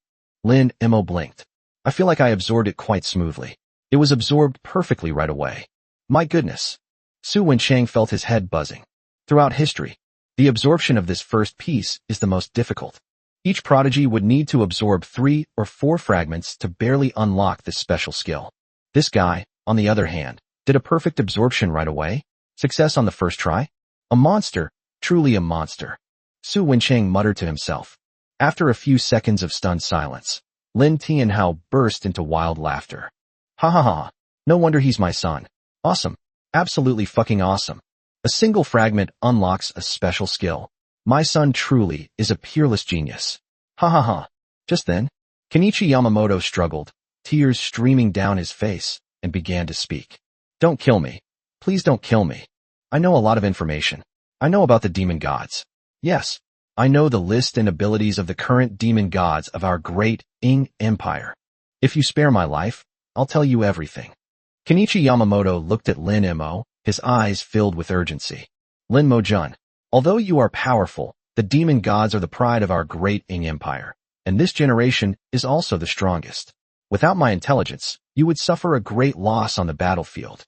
Lin Mo blinked. I feel like I absorbed it quite smoothly. It was absorbed perfectly right away. My goodness. Su Wenchang felt his head buzzing. Throughout history, the absorption of this first piece is the most difficult. Each prodigy would need to absorb 3 or 4 fragments to barely unlock this special skill. This guy, on the other hand, did a perfect absorption right away. Success on the first try? A monster, truly a monster. Su Wenchang muttered to himself. After a few seconds of stunned silence, Lin Tianhao burst into wild laughter. Ha ha ha, no wonder he's my son. Awesome. Absolutely fucking awesome. A single fragment unlocks a special skill. My son truly is a peerless genius. Ha ha ha. Just then, Kenichi Yamamoto struggled, tears streaming down his face, and began to speak. Don't kill me. Please don't kill me. I know a lot of information. I know about the demon gods. Yes, I know the list and abilities of the current demon gods of our great Ing Empire. If you spare my life, I'll tell you everything. Kenichi Yamamoto looked at Lin Mo, his eyes filled with urgency. Lin Mo-jun, although you are powerful, the demon gods are the pride of our great Ing Empire, and this generation is also the strongest. Without my intelligence, you would suffer a great loss on the battlefield.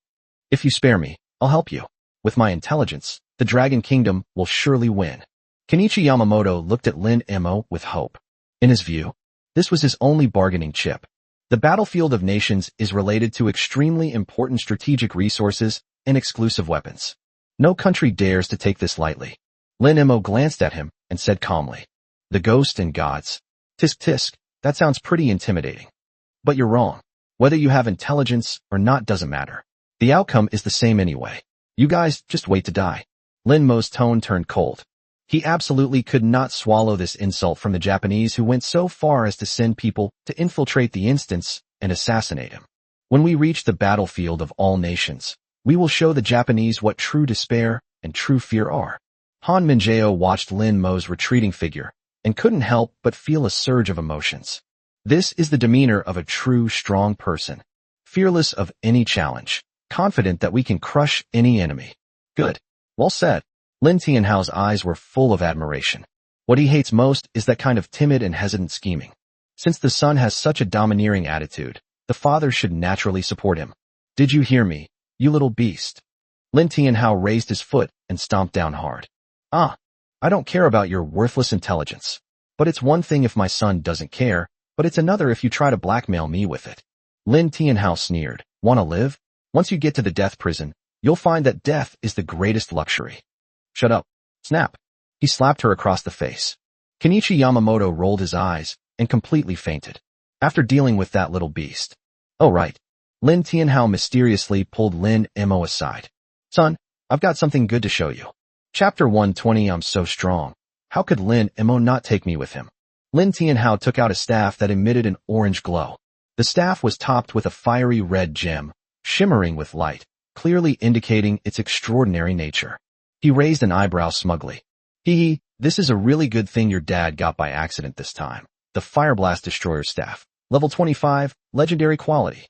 If you spare me, I'll help you. With my intelligence, the Dragon Kingdom will surely win. Kenichi Yamamoto looked at Lin Mo with hope. In his view, this was his only bargaining chip. The battlefield of nations is related to extremely important strategic resources and exclusive weapons. No country dares to take this lightly. Lin Mo glanced at him and said calmly, the ghost and gods. Tisk tisk, that sounds pretty intimidating. But you're wrong. Whether you have intelligence or not doesn't matter. The outcome is the same anyway. You guys just wait to die. Lin Mo's tone turned cold. He absolutely could not swallow this insult from the Japanese who went so far as to send people to infiltrate the instance and assassinate him. When we reach the battlefield of all nations, we will show the Japanese what true despair and true fear are. Han Minjao watched Lin Mo's retreating figure and couldn't help but feel a surge of emotions. This is the demeanor of a true, strong person, fearless of any challenge, confident that we can crush any enemy. Good. Well said. Lin Tianhao's eyes were full of admiration. What he hates most is that kind of timid and hesitant scheming. Since the son has such a domineering attitude, the father should naturally support him. Did you hear me, you little beast? Lin Tianhao raised his foot and stomped down hard. Ah, I don't care about your worthless intelligence. But it's one thing if my son doesn't care, but it's another if you try to blackmail me with it. Lin Tianhao sneered. Wanna live? Once you get to the death prison, you'll find that death is the greatest luxury. Shut up. Snap. He slapped her across the face. Kenichi Yamamoto rolled his eyes and completely fainted. After dealing with that little beast. Oh right. Lin Tianhao mysteriously pulled Lin Mo aside. Son, I've got something good to show you. Chapter 120. I'm so strong. How could Lin Mo not take me with him? Lin Tianhao took out a staff that emitted an orange glow. The staff was topped with a fiery red gem, shimmering with light, clearly indicating its extraordinary nature. He raised an eyebrow smugly. Hee, this is a really good thing your dad got by accident this time. The Fireblast Destroyer staff. Level 25, legendary quality.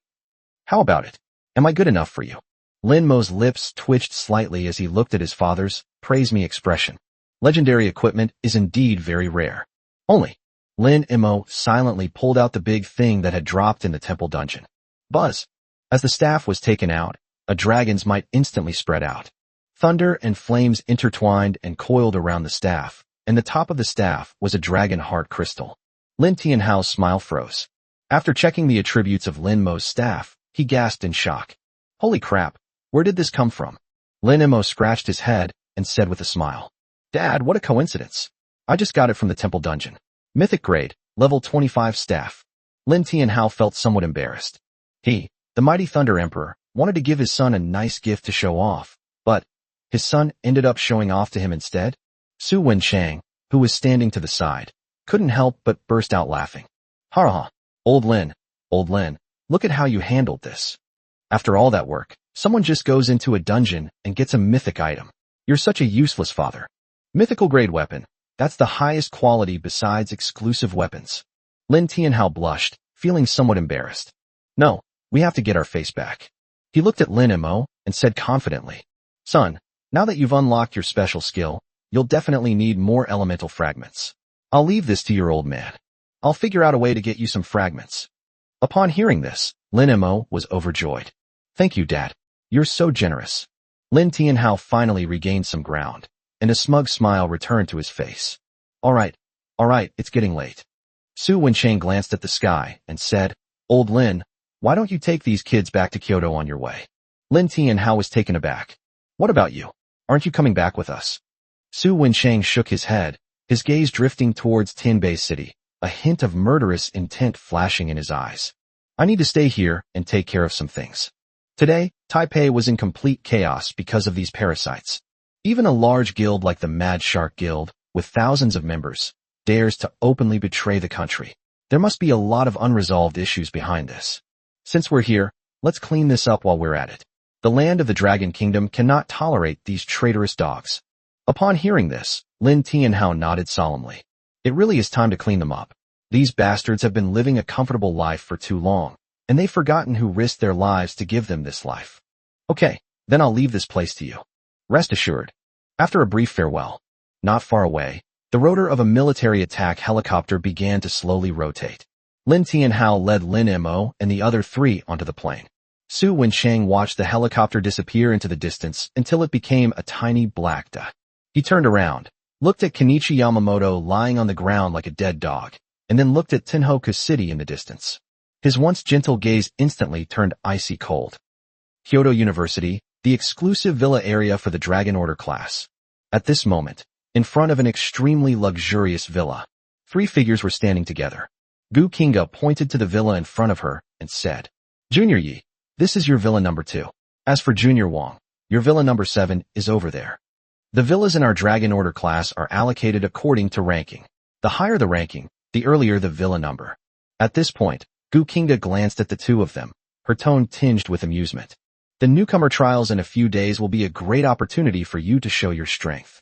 How about it? Am I good enough for you? Lin Mo's lips twitched slightly as he looked at his father's praise me expression. Legendary equipment is indeed very rare. Only. Lin Mo silently pulled out the big thing that had dropped in the temple dungeon. Buzz. As the staff was taken out, a dragon's might instantly spread out. Thunder and flames intertwined and coiled around the staff, and the top of the staff was a dragon heart crystal. Lin Tianhao's smile froze. After checking the attributes of Lin Mo's staff, he gasped in shock. Holy crap, where did this come from? Lin Mo scratched his head and said with a smile. Dad, what a coincidence. I just got it from the temple dungeon. Mythic grade, level 25 staff. Lin Tianhao felt somewhat embarrassed. He, the mighty Thunder Emperor, wanted to give his son a nice gift to show off, but his son ended up showing off to him instead? Su Wenchang, who was standing to the side, couldn't help but burst out laughing. Ha ha, old Lin, look at how you handled this. After all that work, someone just goes into a dungeon and gets a mythic item. You're such a useless father. Mythical grade weapon. That's the highest quality besides exclusive weapons. Lin Tianhao blushed, feeling somewhat embarrassed. No, we have to get our face back. He looked at Lin Mo and said confidently. Son, now that you've unlocked your special skill, you'll definitely need more elemental fragments. I'll leave this to your old man. I'll figure out a way to get you some fragments. Upon hearing this, Lin Mo was overjoyed. Thank you, Dad. You're so generous. Lin Tianhao finally regained some ground, and a smug smile returned to his face. All right, it's getting late. Su Wenchang glanced at the sky and said, Old Lin, why don't you take these kids back to Kyoto on your way? Lin Tianhao was taken aback. What about you? Aren't you coming back with us? Su Wenchang shook his head, his gaze drifting towards Tinbei City, a hint of murderous intent flashing in his eyes. I need to stay here and take care of some things. Today, Taipei was in complete chaos because of these parasites. Even a large guild like the Mad Shark Guild, with thousands of members, dares to openly betray the country. There must be a lot of unresolved issues behind this. Since we're here, let's clean this up while we're at it. The land of the Dragon Kingdom cannot tolerate these traitorous dogs. Upon hearing this, Lin Tianhao nodded solemnly. It really is time to clean them up. These bastards have been living a comfortable life for too long, and they've forgotten who risked their lives to give them this life. Okay, then I'll leave this place to you. Rest assured. After a brief farewell, not far away, the rotor of a military attack helicopter began to slowly rotate. Lin Tianhao led Lin Mo and the other three onto the plane. Su Wenchang watched the helicopter disappear into the distance until it became a tiny black dot. He turned around, looked at Kenichi Yamamoto lying on the ground like a dead dog, and then looked at Tenhoku City in the distance. His once gentle gaze instantly turned icy cold. Kyoto University, the exclusive villa area for the Dragon Order class. At this moment, in front of an extremely luxurious villa, three figures were standing together. Gu Kinga pointed to the villa in front of her and said, Junior Yi, this is your villa number 2. As for Junior Wang, your villa number 7 is over there. The villas in our Dragon Order class are allocated according to ranking. The higher the ranking, the earlier the villa number. At this point, Gu Kinga glanced at the two of them, her tone tinged with amusement. The newcomer trials in a few days will be a great opportunity for you to show your strength.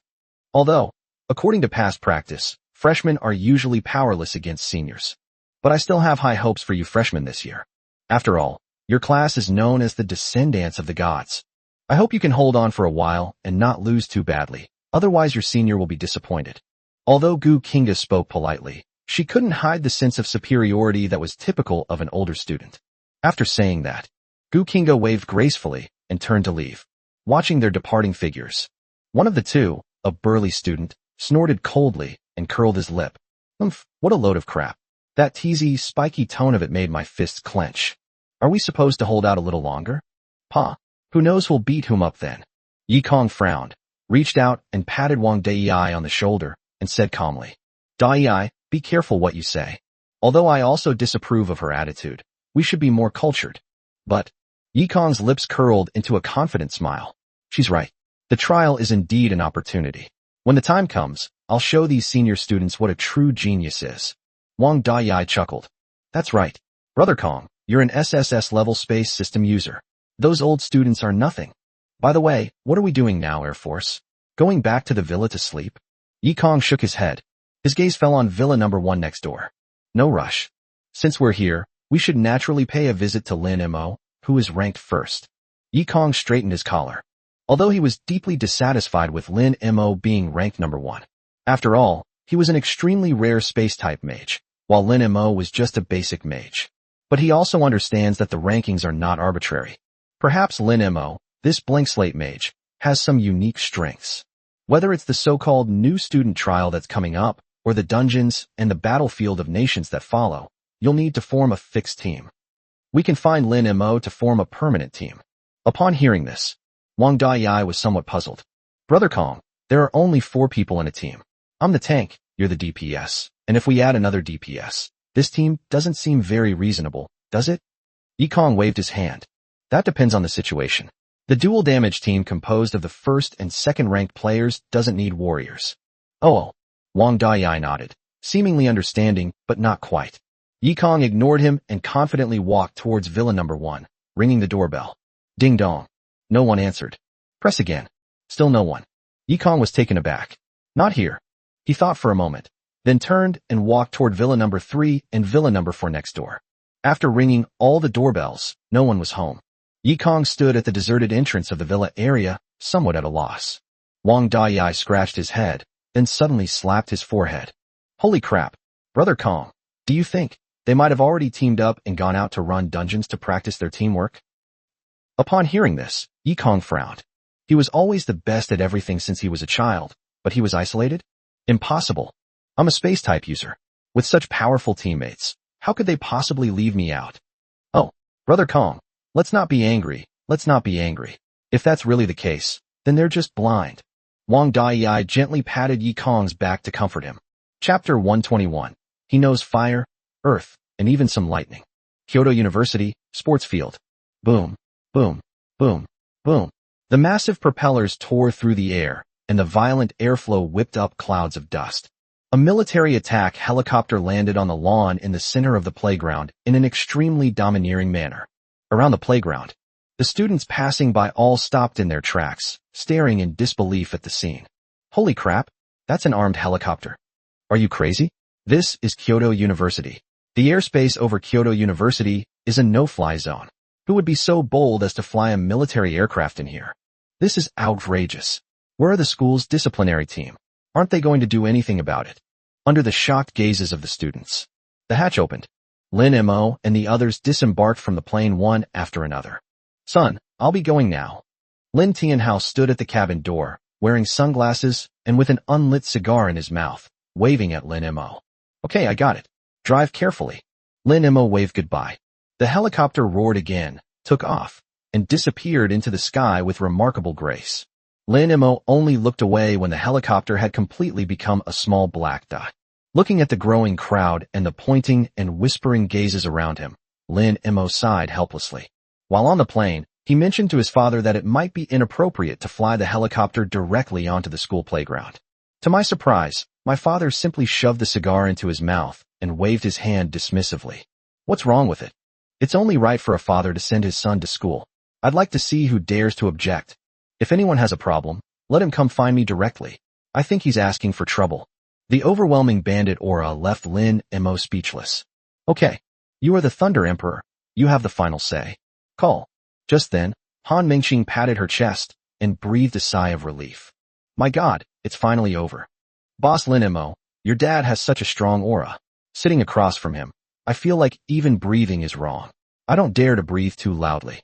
Although, according to past practice, freshmen are usually powerless against seniors. But I still have high hopes for you freshmen this year. After all, your class is known as the Descendants of the Gods. I hope you can hold on for a while and not lose too badly, otherwise your senior will be disappointed. Although Gu Kinga spoke politely, she couldn't hide the sense of superiority that was typical of an older student. After saying that, Gu Kinga waved gracefully and turned to leave. Watching their departing figures, one of the two, a burly student, snorted coldly, and curled his lip. What a load of crap. That teasy, spiky tone of it made my fists clench. Are we supposed to hold out a little longer? Pa, who knows who'll beat whom up then? Yikong frowned, reached out and patted Wang Dai on the shoulder, and said calmly, Dai, be careful what you say. Although I also disapprove of her attitude, we should be more cultured. But, Yikong's lips curled into a confident smile. She's right. The trial is indeed an opportunity. When the time comes, I'll show these senior students what a true genius is. Wang Dai chuckled. That's right. Brother Kong, you're an SSS-level space system user. Those old students are nothing. By the way, what are we doing now, Air Force? Going back to the villa to sleep? Yikong shook his head. His gaze fell on Villa number 1 next door. No rush. Since we're here, we should naturally pay a visit to Lin Mo, who is ranked first. Yikong straightened his collar. Although he was deeply dissatisfied with Lin Mo being ranked number 1. After all, he was an extremely rare space-type mage, while Lin Mo was just a basic mage. But he also understands that the rankings are not arbitrary. Perhaps Lin Mo, this blank slate mage, has some unique strengths. Whether it's the so-called new student trial that's coming up, or the dungeons and the battlefield of nations that follow, you'll need to form a fixed team. We can find Lin Mo to form a permanent team. Upon hearing this, Wang Dai was somewhat puzzled. Brother Kong, there are only 4 people in a team. I'm the tank, you're the DPS, and if we add another DPS, this team doesn't seem very reasonable, does it? Yikong waved his hand. That depends on the situation. The dual damage team composed of the first and second ranked players doesn't need warriors. Oh, Wang Dai nodded, seemingly understanding, but not quite. Yikong ignored him and confidently walked towards Villa number 1, ringing the doorbell. Ding dong. No one answered. Press again. Still no one. Yikong was taken aback. Not here. He thought for a moment, then turned and walked toward Villa number 3 and Villa number 4 next door. After ringing all the doorbells, no one was home. Yikong stood at the deserted entrance of the villa area, somewhat at a loss. Wang Dai scratched his head, then suddenly slapped his forehead. Holy crap. Brother Kong, do you think they might have already teamed up and gone out to run dungeons to practice their teamwork? Upon hearing this, Yikong frowned. He was always the best at everything since he was a child, but he was isolated? Impossible. I'm a space-type user. With such powerful teammates, how could they possibly leave me out? Oh, Brother Kong, let's not be angry. If that's really the case, then they're just blind. Wang Dai gently patted Yikong's back to comfort him. Chapter 121. He knows fire, earth, and even some lightning. Kyoto University, sports field. Boom, boom, boom, boom. The massive propellers tore through the air, and the violent airflow whipped up clouds of dust. A military attack helicopter landed on the lawn in the center of the playground in an extremely domineering manner. Around the playground, the students passing by all stopped in their tracks, staring in disbelief at the scene. Holy crap, that's an armed helicopter. Are you crazy? This is Kyoto University. The airspace over Kyoto University is a no-fly zone. Who would be so bold as to fly a military aircraft in here? This is outrageous. Where are the school's disciplinary team? Aren't they going to do anything about it? Under the shocked gazes of the students, the hatch opened. Lin Mo and the others disembarked from the plane one after another. Son, I'll be going now. Lin Tianhao stood at the cabin door, wearing sunglasses and with an unlit cigar in his mouth, waving at Lin Mo. Okay, I got it. Drive carefully. Lin Mo waved goodbye. The helicopter roared again, took off, and disappeared into the sky with remarkable grace. Lin Mo only looked away when the helicopter had completely become a small black dot. Looking at the growing crowd and the pointing and whispering gazes around him, Lin Mo sighed helplessly. While on the plane, he mentioned to his father that it might be inappropriate to fly the helicopter directly onto the school playground. To my surprise, my father simply shoved the cigar into his mouth and waved his hand dismissively. What's wrong with it? It's only right for a father to send his son to school. I'd like to see who dares to object. If anyone has a problem, let him come find me directly. I think he's asking for trouble. The overwhelming bandit aura left Lin Mo speechless. Okay, you are the Thunder Emperor. You have the final say. Call. Just then, Han Mingxing patted her chest and breathed a sigh of relief. My God, it's finally over. Boss Lin Mo, your dad has such a strong aura. Sitting across from him, I feel like even breathing is wrong. I don't dare to breathe too loudly.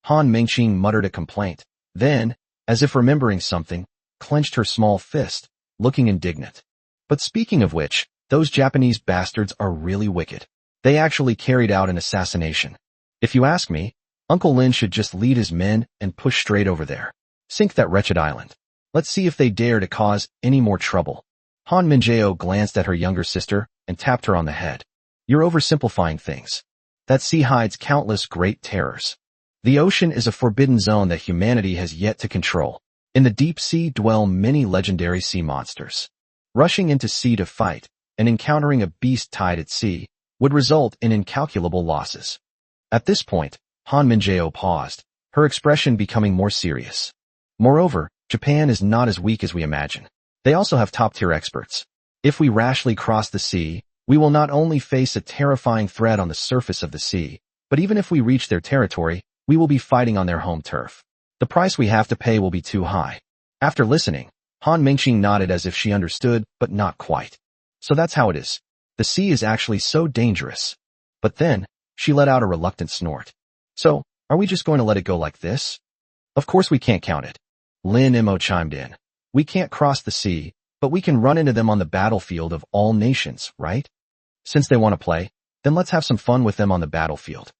Han Mingxing muttered a complaint, then, as if remembering something, clenched her small fist, looking indignant. But speaking of which, those Japanese bastards are really wicked. They actually carried out an assassination. If you ask me, Uncle Lin should just lead his men and push straight over there. Sink that wretched island. Let's see if they dare to cause any more trouble. Han Minjao glanced at her younger sister and tapped her on the head. You're oversimplifying things. That sea hides countless great terrors. The ocean is a forbidden zone that humanity has yet to control. In the deep sea dwell many legendary sea monsters. Rushing into sea to fight and encountering a beast tied at sea would result in incalculable losses. At this point, Han Minjao paused, her expression becoming more serious. Moreover, Japan is not as weak as we imagine. They also have top-tier experts. If we rashly cross the sea, we will not only face a terrifying threat on the surface of the sea, but even if we reach their territory, we will be fighting on their home turf. The price we have to pay will be too high. After listening, Han Mingqing nodded as if she understood, but not quite. So that's how it is. The sea is actually so dangerous. But then, she let out a reluctant snort. So, are we just going to let it go like this? Of course we can't count it. Lin Mo chimed in. We can't cross the sea, but we can run into them on the battlefield of all nations, right? Since they want to play, then let's have some fun with them on the battlefield.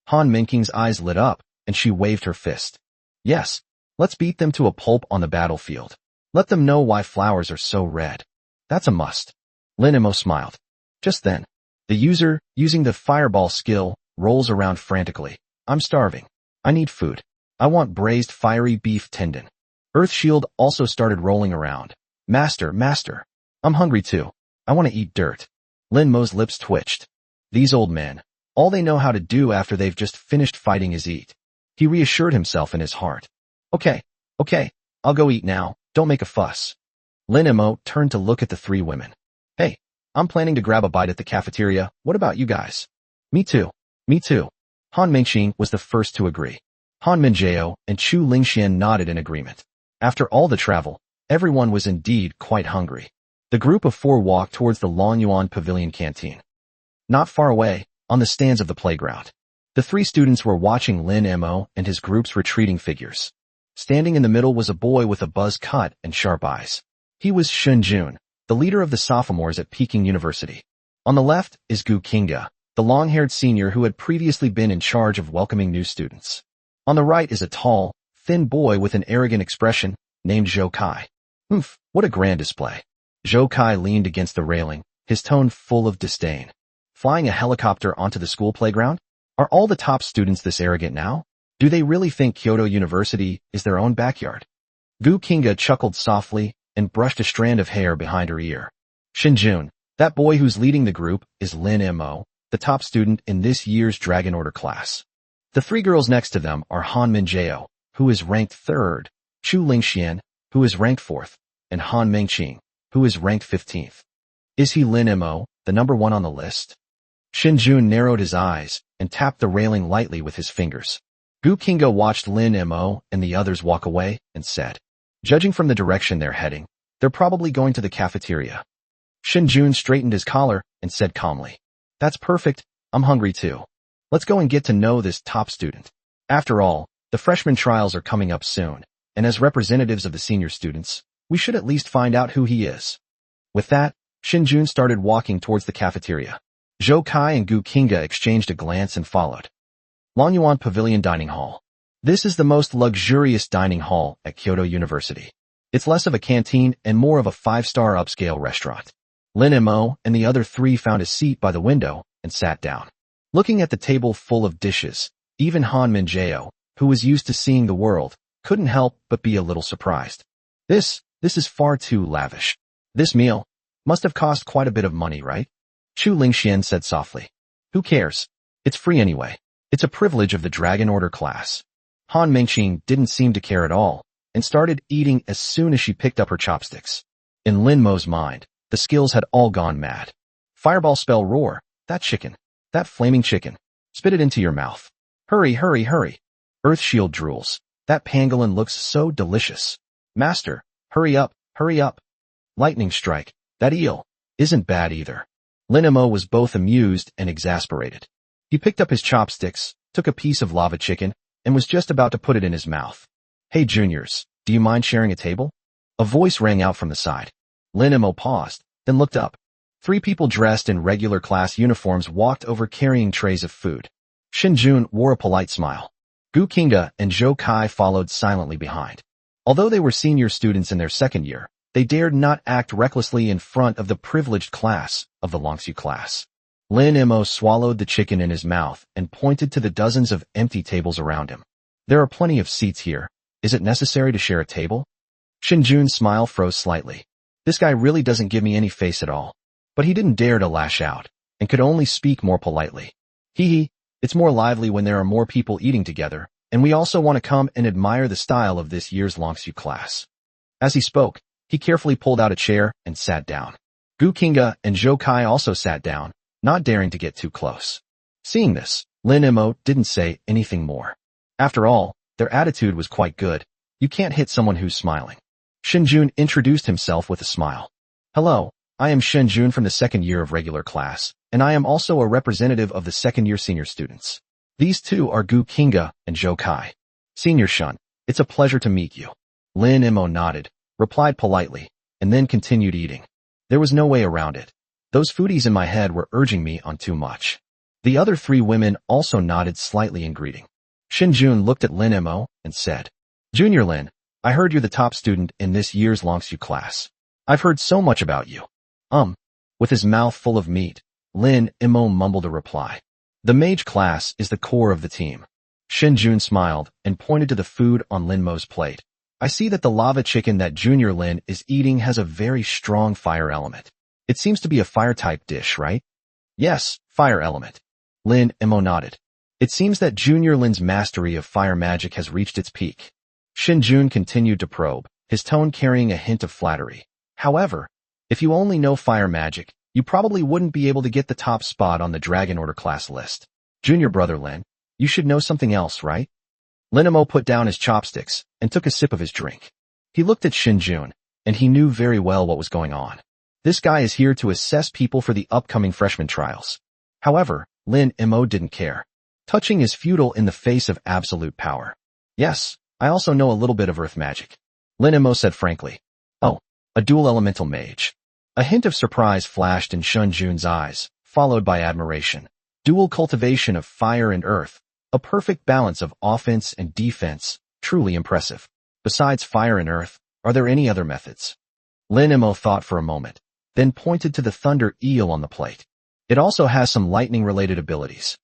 Han Mingqing's eyes lit up, and she waved her fist. Yes, let's beat them to a pulp on the battlefield. Let them know why flowers are so red. That's a must. Lin Mo smiled. Just then, the user, using the fireball skill, rolls around frantically. I'm starving. I need food. I want braised fiery beef tendon. Earthshield also started rolling around. Master, I'm hungry too. I want to eat dirt. Lin Mo's lips twitched. These old men, all they know how to do after they've just finished fighting is eat. He reassured himself in his heart. Okay, I'll go eat now. Don't make a fuss. Lin Mo turned to look at the three women. Hey, I'm planning to grab a bite at the cafeteria. What about you guys? Me too. Han Mingqing was the first to agree. Han Minjao and Chu Lingxian nodded in agreement. After all the travel, everyone was indeed quite hungry. The group of four walked towards the Longyuan Pavilion canteen. Not far away, on the stands of the playground, the three students were watching Lin Mo and his group's retreating figures. Standing in the middle was a boy with a buzz cut and sharp eyes. He was Shun Jun, the leader of the sophomores at Peking University. On the left is Gu Qingge, the long-haired senior who had previously been in charge of welcoming new students. On the right is a tall, thin boy with an arrogant expression, named Zhou Kai. What a grand display. Zhou Kai leaned against the railing, his tone full of disdain. Flying a helicopter onto the school playground? Are all the top students this arrogant now? Do they really think Kyoto University is their own backyard? Gu Qingge chuckled softly and brushed a strand of hair behind her ear. Shinjun, that boy who's leading the group, is Lin Mo, the top student in this year's Dragon Order class. The three girls next to them are Han Minjao, who is ranked 3rd, Chu Lingxian, who is ranked 4th, and Han Mingqing, who is ranked 15th. Is he Lin Mo, the number 1 on the list? Shinjun narrowed his eyes and tapped the railing lightly with his fingers. Gu Qingge watched Lin Mo and the others walk away and said, judging from the direction they're heading, they're probably going to the cafeteria. Shinjun straightened his collar and said calmly, that's perfect, I'm hungry too. Let's go and get to know this top student. After all, the freshman trials are coming up soon, and as representatives of the senior students, we should at least find out who he is. With that, Shinjun started walking towards the cafeteria. Zhou Kai and Gu Qingge exchanged a glance and followed. Longyuan Pavilion Dining Hall. This is the most luxurious dining hall at Kyoto University. It's less of a canteen and more of a 5-star upscale restaurant. Lin Mo and the other three found a seat by the window and sat down. Looking at the table full of dishes, even Han Minjao, who was used to seeing the world, couldn't help but be a little surprised. This is far too lavish. This meal must have cost quite a bit of money, right? Chu Lingxian said softly. Who cares? It's free anyway. It's a privilege of the Dragon Order class. Han Mingqing didn't seem to care at all, and started eating as soon as she picked up her chopsticks. In Lin Mo's mind, the skills had all gone mad. Fireball spell roar, that chicken. That flaming chicken. Spit it into your mouth. Hurry. Earthshield drools. That pangolin looks so delicious. Master, hurry up. Lightning strike. That eel isn't bad either. Lin Mo was both amused and exasperated. He picked up his chopsticks, took a piece of lava chicken, and was just about to put it in his mouth. Hey juniors, do you mind sharing a table? A voice rang out from the side. Lin Mo paused, then looked up. 3 people dressed in regular class uniforms walked over carrying trays of food. Shin Jun wore a polite smile. Gu Qingge and Zhou Kai followed silently behind. Although they were senior students in their second year, they dared not act recklessly in front of the privileged class of the Longxu class. Lin Mo swallowed the chicken in his mouth and pointed to the dozens of empty tables around him. There are plenty of seats here. Is it necessary to share a table? Shin Jun's smile froze slightly. This guy really doesn't give me any face at all. But he didn't dare to lash out, and could only speak more politely. Hee, it's more lively when there are more people eating together, and we also want to come and admire the style of this year's Longxu class. As he spoke, he carefully pulled out a chair and sat down. Gu Qingge and Zhou Kai also sat down, not daring to get too close. Seeing this, Lin Mo didn't say anything more. After all, their attitude was quite good. You can't hit someone who's smiling. Shin Jun introduced himself with a smile. Hello, I am Shin Jun from the second year of regular class, and I am also a representative of the second year senior students. These two are Gu Qingge and Zhou Kai. Senior Shun, it's a pleasure to meet you. Lin Mo nodded, replied politely, and then continued eating. There was no way around it. Those foodies in my head were urging me on too much. The other 3 women also nodded slightly in greeting. Shin Jun looked at Lin Mo and said, Junior Lin, I heard you're the top student in this year's Longxu class. I've heard so much about you. With his mouth full of meat, Lin Mo mumbled a reply. The mage class is the core of the team. Shin Jun smiled and pointed to the food on Lin Mo's plate. I see that the lava chicken that Junior Lin is eating has a very strong fire element. It seems to be a fire-type dish, right? Yes, fire element. Lin Mo nodded. It seems that Junior Lin's mastery of fire magic has reached its peak. Shin Jun continued to probe, his tone carrying a hint of flattery. However, if you only know fire magic, you probably wouldn't be able to get the top spot on the Dragon Order class list. Junior brother Lin, you should know something else, right? Lin Mo put down his chopsticks and took a sip of his drink. He looked at Shin Jun, and he knew very well what was going on. This guy is here to assess people for the upcoming freshman trials. However, Lin Mo didn't care. Touching is futile in the face of absolute power. Yes, I also know a little bit of earth magic. Lin Mo said frankly. Oh, a dual elemental mage. A hint of surprise flashed in Shin Jun's eyes, followed by admiration. Dual cultivation of fire and earth. A perfect balance of offense and defense. Truly impressive. Besides fire and earth, are there any other methods? Lin Mo thought for a moment, then pointed to the thunder eel on the plate. It also has some lightning-related abilities.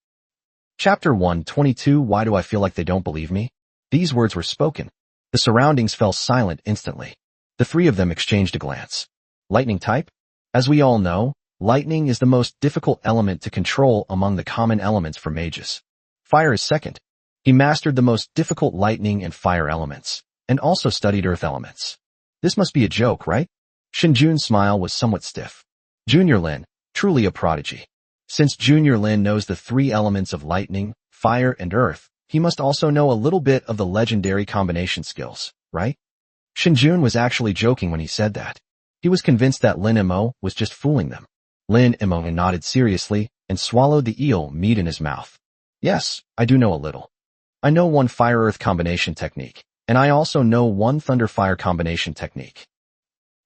Chapter 122 Why do I feel like they don't believe me? These words were spoken. The surroundings fell silent instantly. The 3 of them exchanged a glance. Lightning type? As we all know, lightning is the most difficult element to control among the common elements for mages. Fire is second. He mastered the most difficult lightning and fire elements, and also studied earth elements. This must be a joke, right? Shin Jun's smile was somewhat stiff. Junior Lin, truly a prodigy. Since Junior Lin knows the 3 elements of lightning, fire, and earth, he must also know a little bit of the legendary combination skills, right? Shin Jun was actually joking when he said that. He was convinced that Lin Mo was just fooling them. Lin Mo nodded seriously and swallowed the eel meat in his mouth. Yes, I do know a little. I know one fire-earth combination technique, and I also know one thunder-fire combination technique.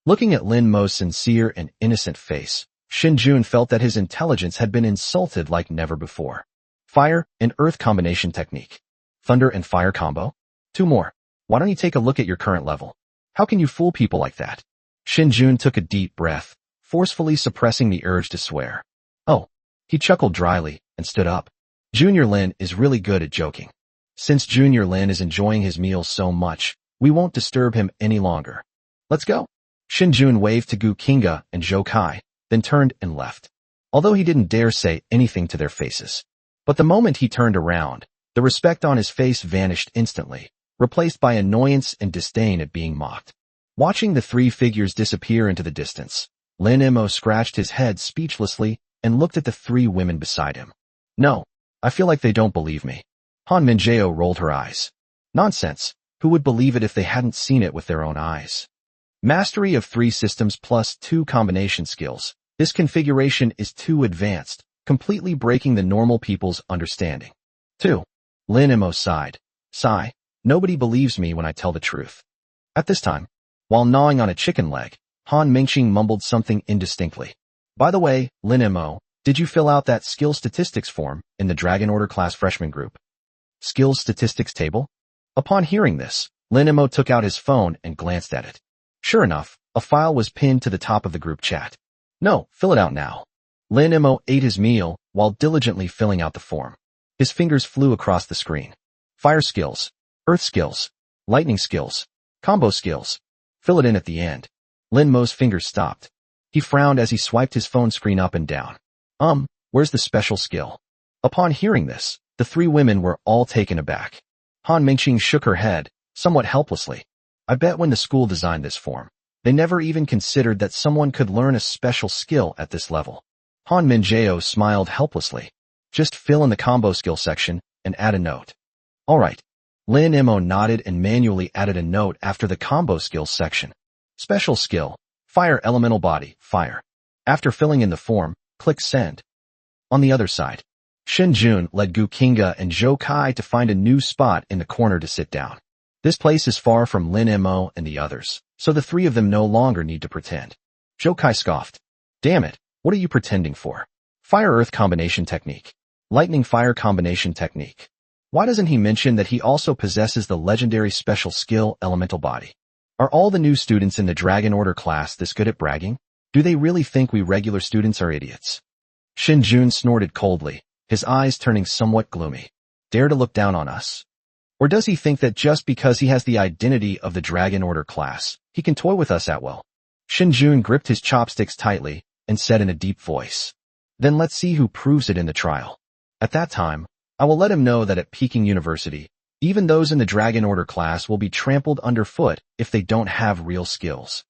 Looking at Lin Mo's sincere and innocent face, Shin Jun felt that his intelligence had been insulted like never before. Fire and earth combination technique. Thunder and fire combo? 2 more. Why don't you take a look at your current level? How can you fool people like that? Shin Jun took a deep breath, forcefully suppressing the urge to swear. Oh, he chuckled dryly and stood up. Junior Lin is really good at joking. Since Junior Lin is enjoying his meal so much, we won't disturb him any longer. Let's go. Shin Jun waved to Gu Qingge and Zhou Kai, then turned and left. Although he didn't dare say anything to their faces. But the moment he turned around, the respect on his face vanished instantly, replaced by annoyance and disdain at being mocked. Watching the 3 figures disappear into the distance, Lin Mo scratched his head speechlessly and looked at the 3 women beside him. No, I feel like they don't believe me. Han Minjao rolled her eyes. Nonsense. Who would believe it if they hadn't seen it with their own eyes? Mastery of 3 systems plus 2 combination skills. This configuration is too advanced, completely breaking the normal people's understanding. 2. Lin Mo sighed. Sigh. Nobody believes me when I tell the truth. At this time, while gnawing on a chicken leg, Han Mingxing mumbled something indistinctly. By the way, Lin Mo, did you fill out that skill statistics form in the Dragon Order class freshman group? Skills statistics table? Upon hearing this, Lin Mo took out his phone and glanced at it. Sure enough, a file was pinned to the top of the group chat. No, fill it out now. Lin Mo ate his meal while diligently filling out the form. His fingers flew across the screen. Fire skills, earth skills, lightning skills, combo skills. Fill it in at the end. Lin Mo's fingers stopped. He frowned as he swiped his phone screen up and down. Where's the special skill? Upon hearing this, the three women were all taken aback. Han Mingxing shook her head, somewhat helplessly. I bet when the school designed this form, they never even considered that someone could learn a special skill at this level. Han Minjao smiled helplessly. Just fill in the combo skill section and add a note. Alright. Lin Mo nodded and manually added a note after the combo skills section. Special skill, fire elemental body, fire. After filling in the form, click send. On the other side, Shen Jun led Gu Qingge and Zhou Kai to find a new spot in the corner to sit down. This place is far from Lin Mo and the others, so the three of them no longer need to pretend. Zhou Kai scoffed. Damn it, what are you pretending for? Fire-earth combination technique. Lightning-fire combination technique. Why doesn't he mention that he also possesses the legendary special skill elemental body? Are all the new students in the Dragon Order class this good at bragging? Do they really think we regular students are idiots? Shen Jun snorted coldly, his eyes turning somewhat gloomy. Dare to look down on us? Or does he think that just because he has the identity of the Dragon Order class, he can toy with us at will? Shen Jun gripped his chopsticks tightly and said in a deep voice, Then let's see who proves it in the trial. At that time, I will let him know that at Peking University, even those in the Dragon Order class will be trampled underfoot if they don't have real skills.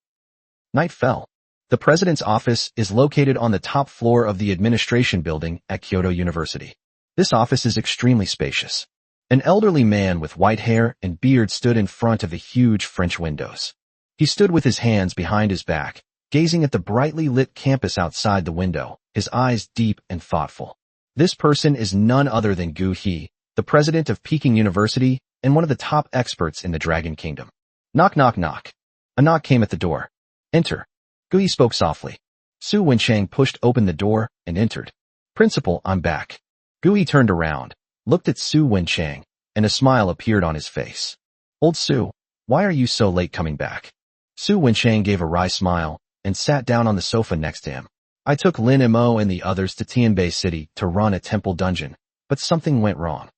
Night fell. The president's office is located on the top floor of the administration building at Kyoto University. This office is extremely spacious. An elderly man with white hair and beard stood in front of the huge French windows. He stood with his hands behind his back, gazing at the brightly lit campus outside the window, his eyes deep and thoughtful. This person is none other than Gu He, the president of Peking University and one of the top experts in the Dragon Kingdom. Knock, knock, knock. A knock came at the door. Enter. Gu He spoke softly. Su Wenchang pushed open the door and entered. Principal, I'm back. Gu He turned around, looked at Su Wenchang, and a smile appeared on his face. Old Su, why are you so late coming back? Su Wenchang gave a wry smile and sat down on the sofa next to him. I took Lin Mo and the others to Tianbei City to run a temple dungeon, but something went wrong.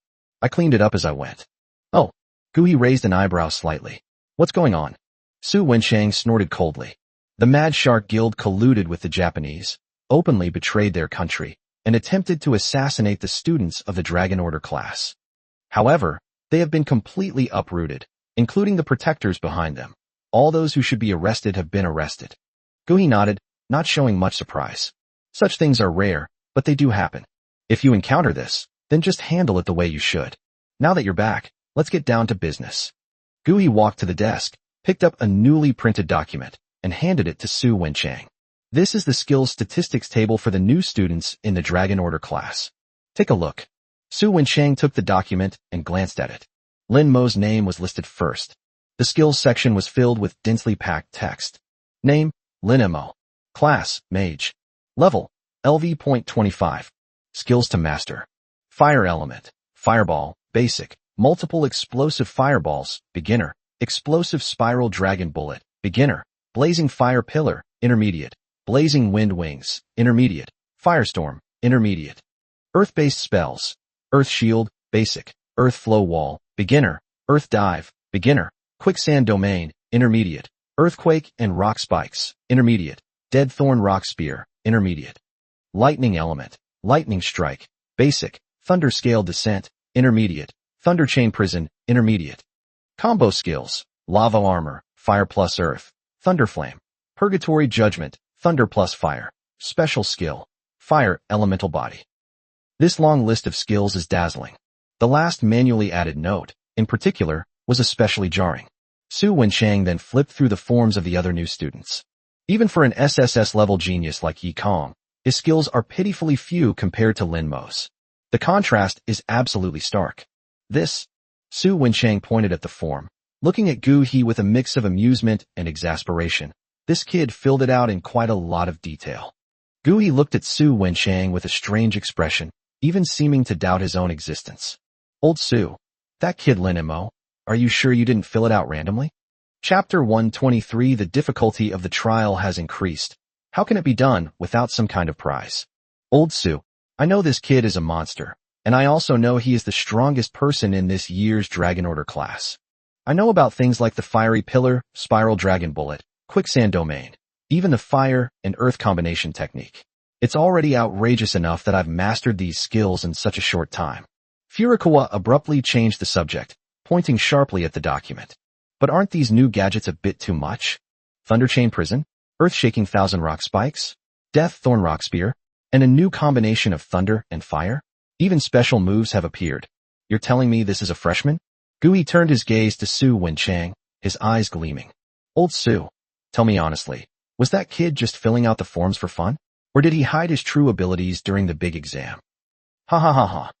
I cleaned it up as I went. Oh. Gu He raised an eyebrow slightly. What's going on? Su Wenchang snorted coldly. The Mad Shark Guild colluded with the Japanese, openly betrayed their country, and attempted to assassinate the students of the Dragon Order class. However, they have been completely uprooted, including the protectors behind them. All those who should be arrested have been arrested. Gu He nodded, not showing much surprise. Such things are rare, but they do happen. If you encounter this, then just handle it the way you should. Now that you're back, let's get down to business. Gu He walked to the desk, picked up a newly printed document, and handed it to Su Wenchang. This is the skills statistics table for the new students in the Dragon Order class. Take a look. Su Wenchang took the document and glanced at it. Lin Mo's name was listed first. The skills section was filled with densely packed text. Name, Lin Mo. Class, Mage. Level, LV.25. Skills to master. Fire element, Fireball, Basic. Multiple explosive fireballs, Beginner. Explosive spiral dragon bullet, Beginner. Blazing fire pillar, Intermediate. Blazing wind wings, Intermediate. Firestorm, Intermediate. Earth-based spells. Earth shield, Basic. Earth flow wall, Beginner. Earth dive, Beginner. Quicksand domain, Intermediate. Earthquake and rock spikes, Intermediate. Dead thorn rock spear, Intermediate. Lightning element, Lightning strike, Basic. Thunder scale descent, Intermediate. Thunder chain prison, Intermediate. Combo skills, Lava armor, Fire plus earth. Thunder flame. Purgatory judgment, Thunder plus fire. Special skill, Fire elemental body. This long list of skills is dazzling. The last manually added note, in particular, was especially jarring. Su Wenchang then flipped through the forms of the other new students. Even for an SSS-level genius like Yi Kong, his skills are pitifully few compared to Lin Mo's. The contrast is absolutely stark. This, Su Wenchang pointed at the form, looking at Gu He with a mix of amusement and exasperation. This kid filled it out in quite a lot of detail. Gui looked at Su Wenchang with a strange expression, even seeming to doubt his own existence. Old Su, that kid Lin Mo, are you sure you didn't fill it out randomly? Chapter 123. The difficulty of the trial has increased. How can it be done without some kind of prize? Old Su, I know this kid is a monster, and I also know he is the strongest person in this year's Dragon Order class. I know about things like the Fiery Pillar, Spiral Dragon Bullet, Quicksand Domain, even the Fire and Earth combination technique. It's already outrageous enough that I've mastered these skills in such a short time. Furukawa abruptly changed the subject, pointing sharply at the document. But aren't these new gadgets a bit too much? Thunderchain Prison, Earth-Shaking Thousand Rock Spikes, Death Thorn Rock Spear, and a new combination of thunder and fire? Even special moves have appeared. You're telling me this is a freshman? Gui turned his gaze to Su Wenchang, his eyes gleaming. Old Su, tell me honestly, was that kid just filling out the forms for fun? Or did he hide his true abilities during the big exam? Ha ha ha ha.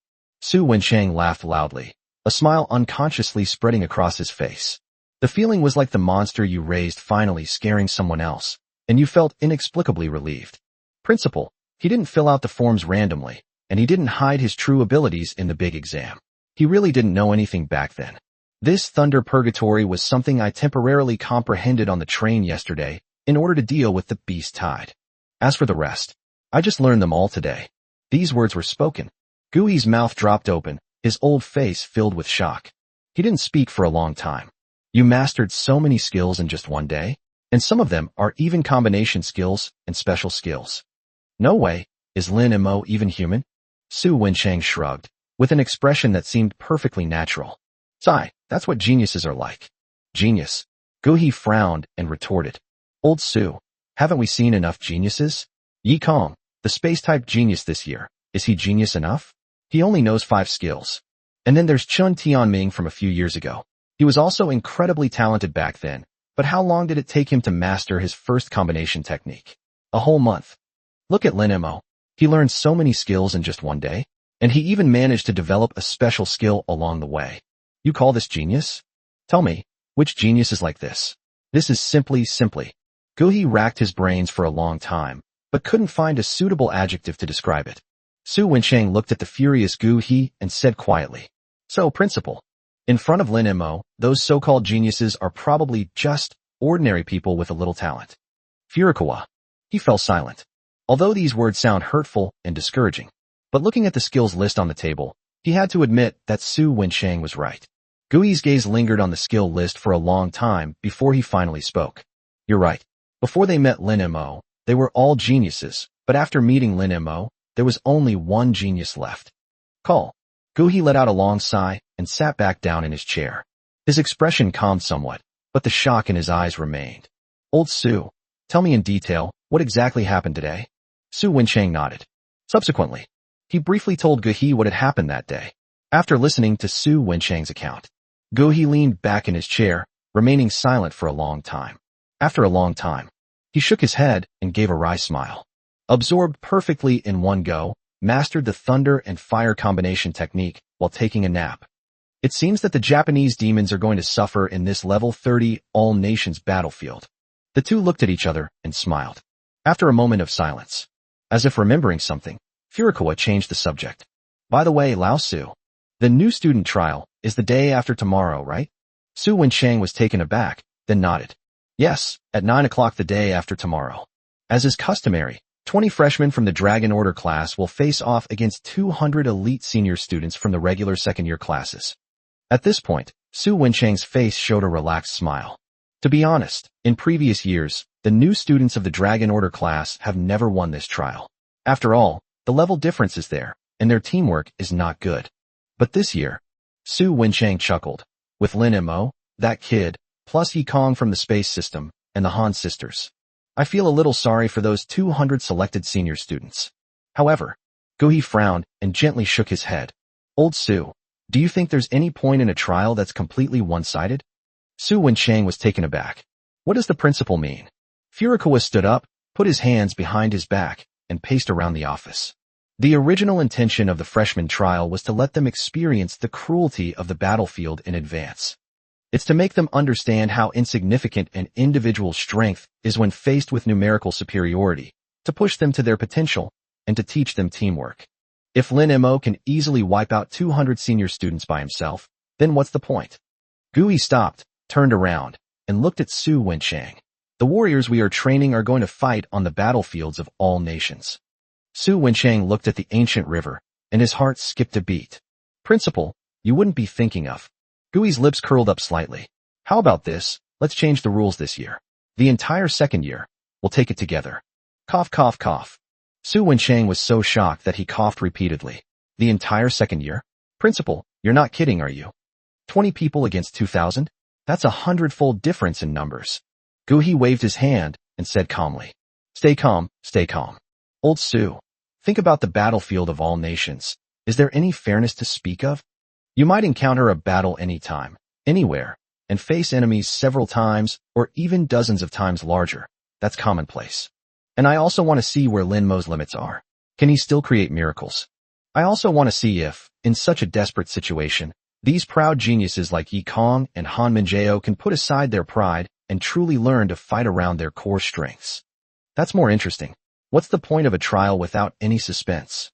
Su Wenchang laughed loudly, a smile unconsciously spreading across his face. The feeling was like the monster you raised finally scaring someone else, and you felt inexplicably relieved. Principal, he didn't fill out the forms randomly, and he didn't hide his true abilities in the big exam. He really didn't know anything back then. This Thunder Purgatory was something I temporarily comprehended on the train yesterday in order to deal with the Beast Tide. As for the rest, I just learned them all today. These words were spoken. Gui's mouth dropped open, his old face filled with shock. He didn't speak for a long time. You mastered so many skills in just one day, and some of them are even combination skills and special skills. No way, is Lin Mo even human? Su Wenchang shrugged, with an expression that seemed perfectly natural. Sigh, that's what geniuses are like. Genius. Gui frowned and retorted. Old Su, haven't we seen enough geniuses? Yi Kong, the space-type genius this year, is he genius enough? He only knows 5 skills. And then there's Chun Tianming from a few years ago. He was also incredibly talented back then, but how long did it take him to master his first combination technique? A whole month. Look at Lin Mo. He learned so many skills in just one day, and he even managed to develop a special skill along the way. You call this genius? Tell me, which genius is like this? This is simply. Gui racked his brains for a long time, but couldn't find a suitable adjective to describe it. Su Wenchang looked at the furious Gui and said quietly, So, Principal, in front of Lin Mo, those so-called geniuses are probably just ordinary people with a little talent. Furukawa. He fell silent. Although these words sound hurtful and discouraging, but looking at the skills list on the table, he had to admit that Su Wenchang was right. Gui's gaze lingered on the skill list for a long time before he finally spoke. You're right. Before they met Lin Mo, they were all geniuses, but after meeting Lin Mo, there was only one genius left. Call. Gui let out a long sigh and sat back down in his chair. His expression calmed somewhat, but the shock in his eyes remained. Old Su, tell me in detail, what exactly happened today? Su Wenchang nodded. Subsequently, he briefly told Gui what had happened that day. After listening to Su Wenchang's account, Gui leaned back in his chair, remaining silent for a long time. After a long time, he shook his head and gave a wry smile. Absorbed perfectly in one go, mastered the thunder and fire combination technique while taking a nap. It seems that the Japanese demons are going to suffer in this level 30 all-nations battlefield. The two looked at each other and smiled. After a moment of silence, as if remembering something, Furukawa changed the subject. By the way, Lao Su, the new student trial is the day after tomorrow, right? Su Wenchang was taken aback, then nodded. Yes, at 9 o'clock the day after tomorrow. As is customary, 20 freshmen from the Dragon Order class will face off against 200 elite senior students from the regular second-year classes. At this point, Su Wenchang's face showed a relaxed smile. To be honest, in previous years, the new students of the Dragon Order class have never won this trial. After all, the level difference is there, and their teamwork is not good. But this year, Su Wenchang chuckled. With Lin Mo, that kid, plus Yi Kong from the space system, and the Han sisters. I feel a little sorry for those 200 selected senior students. However, Gui frowned and gently shook his head. Old Su, do you think there's any point in a trial that's completely one-sided? Su Wenchang was taken aback. What does the principal mean? Furukawa stood up, put his hands behind his back, and paced around the office. The original intention of the freshman trial was to let them experience the cruelty of the battlefield in advance. It's to make them understand how insignificant an individual's strength is when faced with numerical superiority, to push them to their potential, and to teach them teamwork. If Lin Mo can easily wipe out 200 senior students by himself, then what's the point? Gui stopped, turned around, and looked at Su Wenchang. The warriors we are training are going to fight on the battlefields of all nations. Su Wenchang looked at the ancient river, and his heart skipped a beat. Principal, you wouldn't be thinking of. Gui's lips curled up slightly. How about this? Let's change the rules this year. The entire second year. We'll take it together. Cough, cough, cough. Su Wenchang was so shocked that he coughed repeatedly. The entire second year? Principal, you're not kidding, are you? 20 people against 2,000? That's 100-fold difference in numbers. Gui waved his hand and said calmly. Stay calm, stay calm. Old Su, think about the battlefield of all nations. Is there any fairness to speak of? You might encounter a battle anytime, anywhere, and face enemies several times or even dozens of times larger. That's commonplace. And I also want to see where Lin Mo's limits are. Can he still create miracles? I also want to see if, in such a desperate situation, these proud geniuses like Yi Kong and Han Minjiao can put aside their pride and truly learn to fight around their core strengths. That's more interesting. What's the point of a trial without any suspense?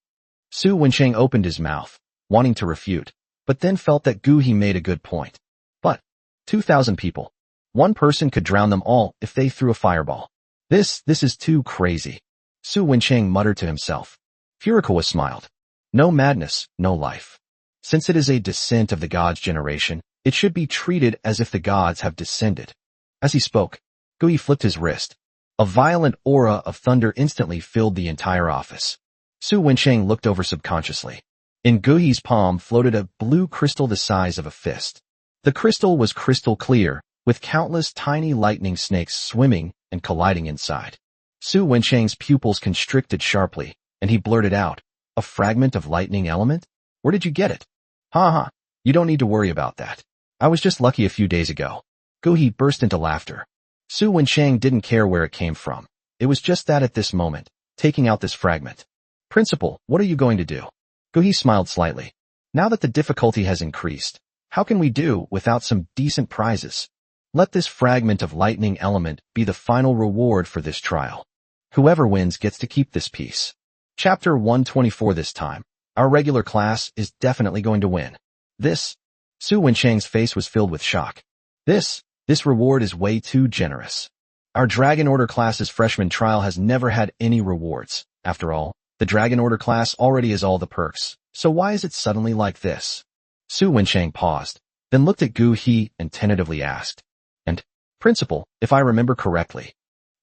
Su Wenchang opened his mouth, wanting to refute, but then felt that Gui made a good point. But 2,000 people. One person could drown them all if they threw a fireball. This is too crazy. Su Wenchang muttered to himself. Furukawa smiled. No madness, no life. Since it is a descent of the gods' generation, it should be treated as if the gods have descended. As he spoke, Gui flipped his wrist. A violent aura of thunder instantly filled the entire office. Su Wenchang looked over subconsciously. In Gui's palm floated a blue crystal the size of a fist. The crystal was crystal clear, with countless tiny lightning snakes swimming and colliding inside. Su Wenchang's pupils constricted sharply, and he blurted out, a fragment of lightning element? Where did you get it? Ha ha, you don't need to worry about that. I was just lucky a few days ago. Gui burst into laughter. Su Wenchang didn't care where it came from. It was just that at this moment, taking out this fragment. Principal, what are you going to do? Gui smiled slightly. Now that the difficulty has increased, how can we do without some decent prizes? Let this fragment of lightning element be the final reward for this trial. Whoever wins gets to keep this piece. Chapter 124 this time. Our regular class is definitely going to win. Su Wenchang's face was filled with shock. This reward is way too generous. Our Dragon Order class's freshman trial has never had any rewards. After all, the Dragon Order class already has all the perks, so why is it suddenly like this? Su Wenchang paused, then looked at Gui and tentatively asked. And, Principal, if I remember correctly,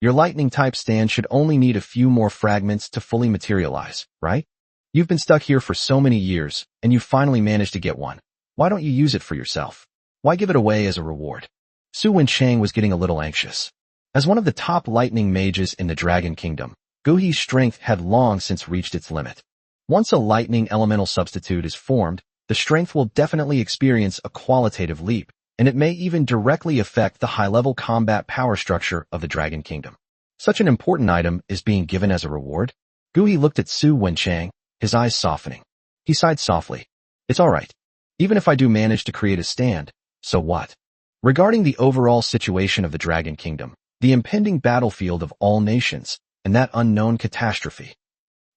your lightning-type stand should only need a few more fragments to fully materialize, right? You've been stuck here for so many years, and you finally managed to get one. Why don't you use it for yourself? Why give it away as a reward? Su Wenchang was getting a little anxious. As one of the top lightning mages in the Dragon Kingdom, Gui's strength had long since reached its limit. Once a lightning elemental substitute is formed, the strength will definitely experience a qualitative leap, and it may even directly affect the high-level combat power structure of the Dragon Kingdom. Such an important item is being given as a reward? Gui looked at Su Wenchang, his eyes softening. He sighed softly. It's all right. Even if I do manage to create a stand, so what? Regarding the overall situation of the Dragon Kingdom, the impending battlefield of all nations, and that unknown catastrophe.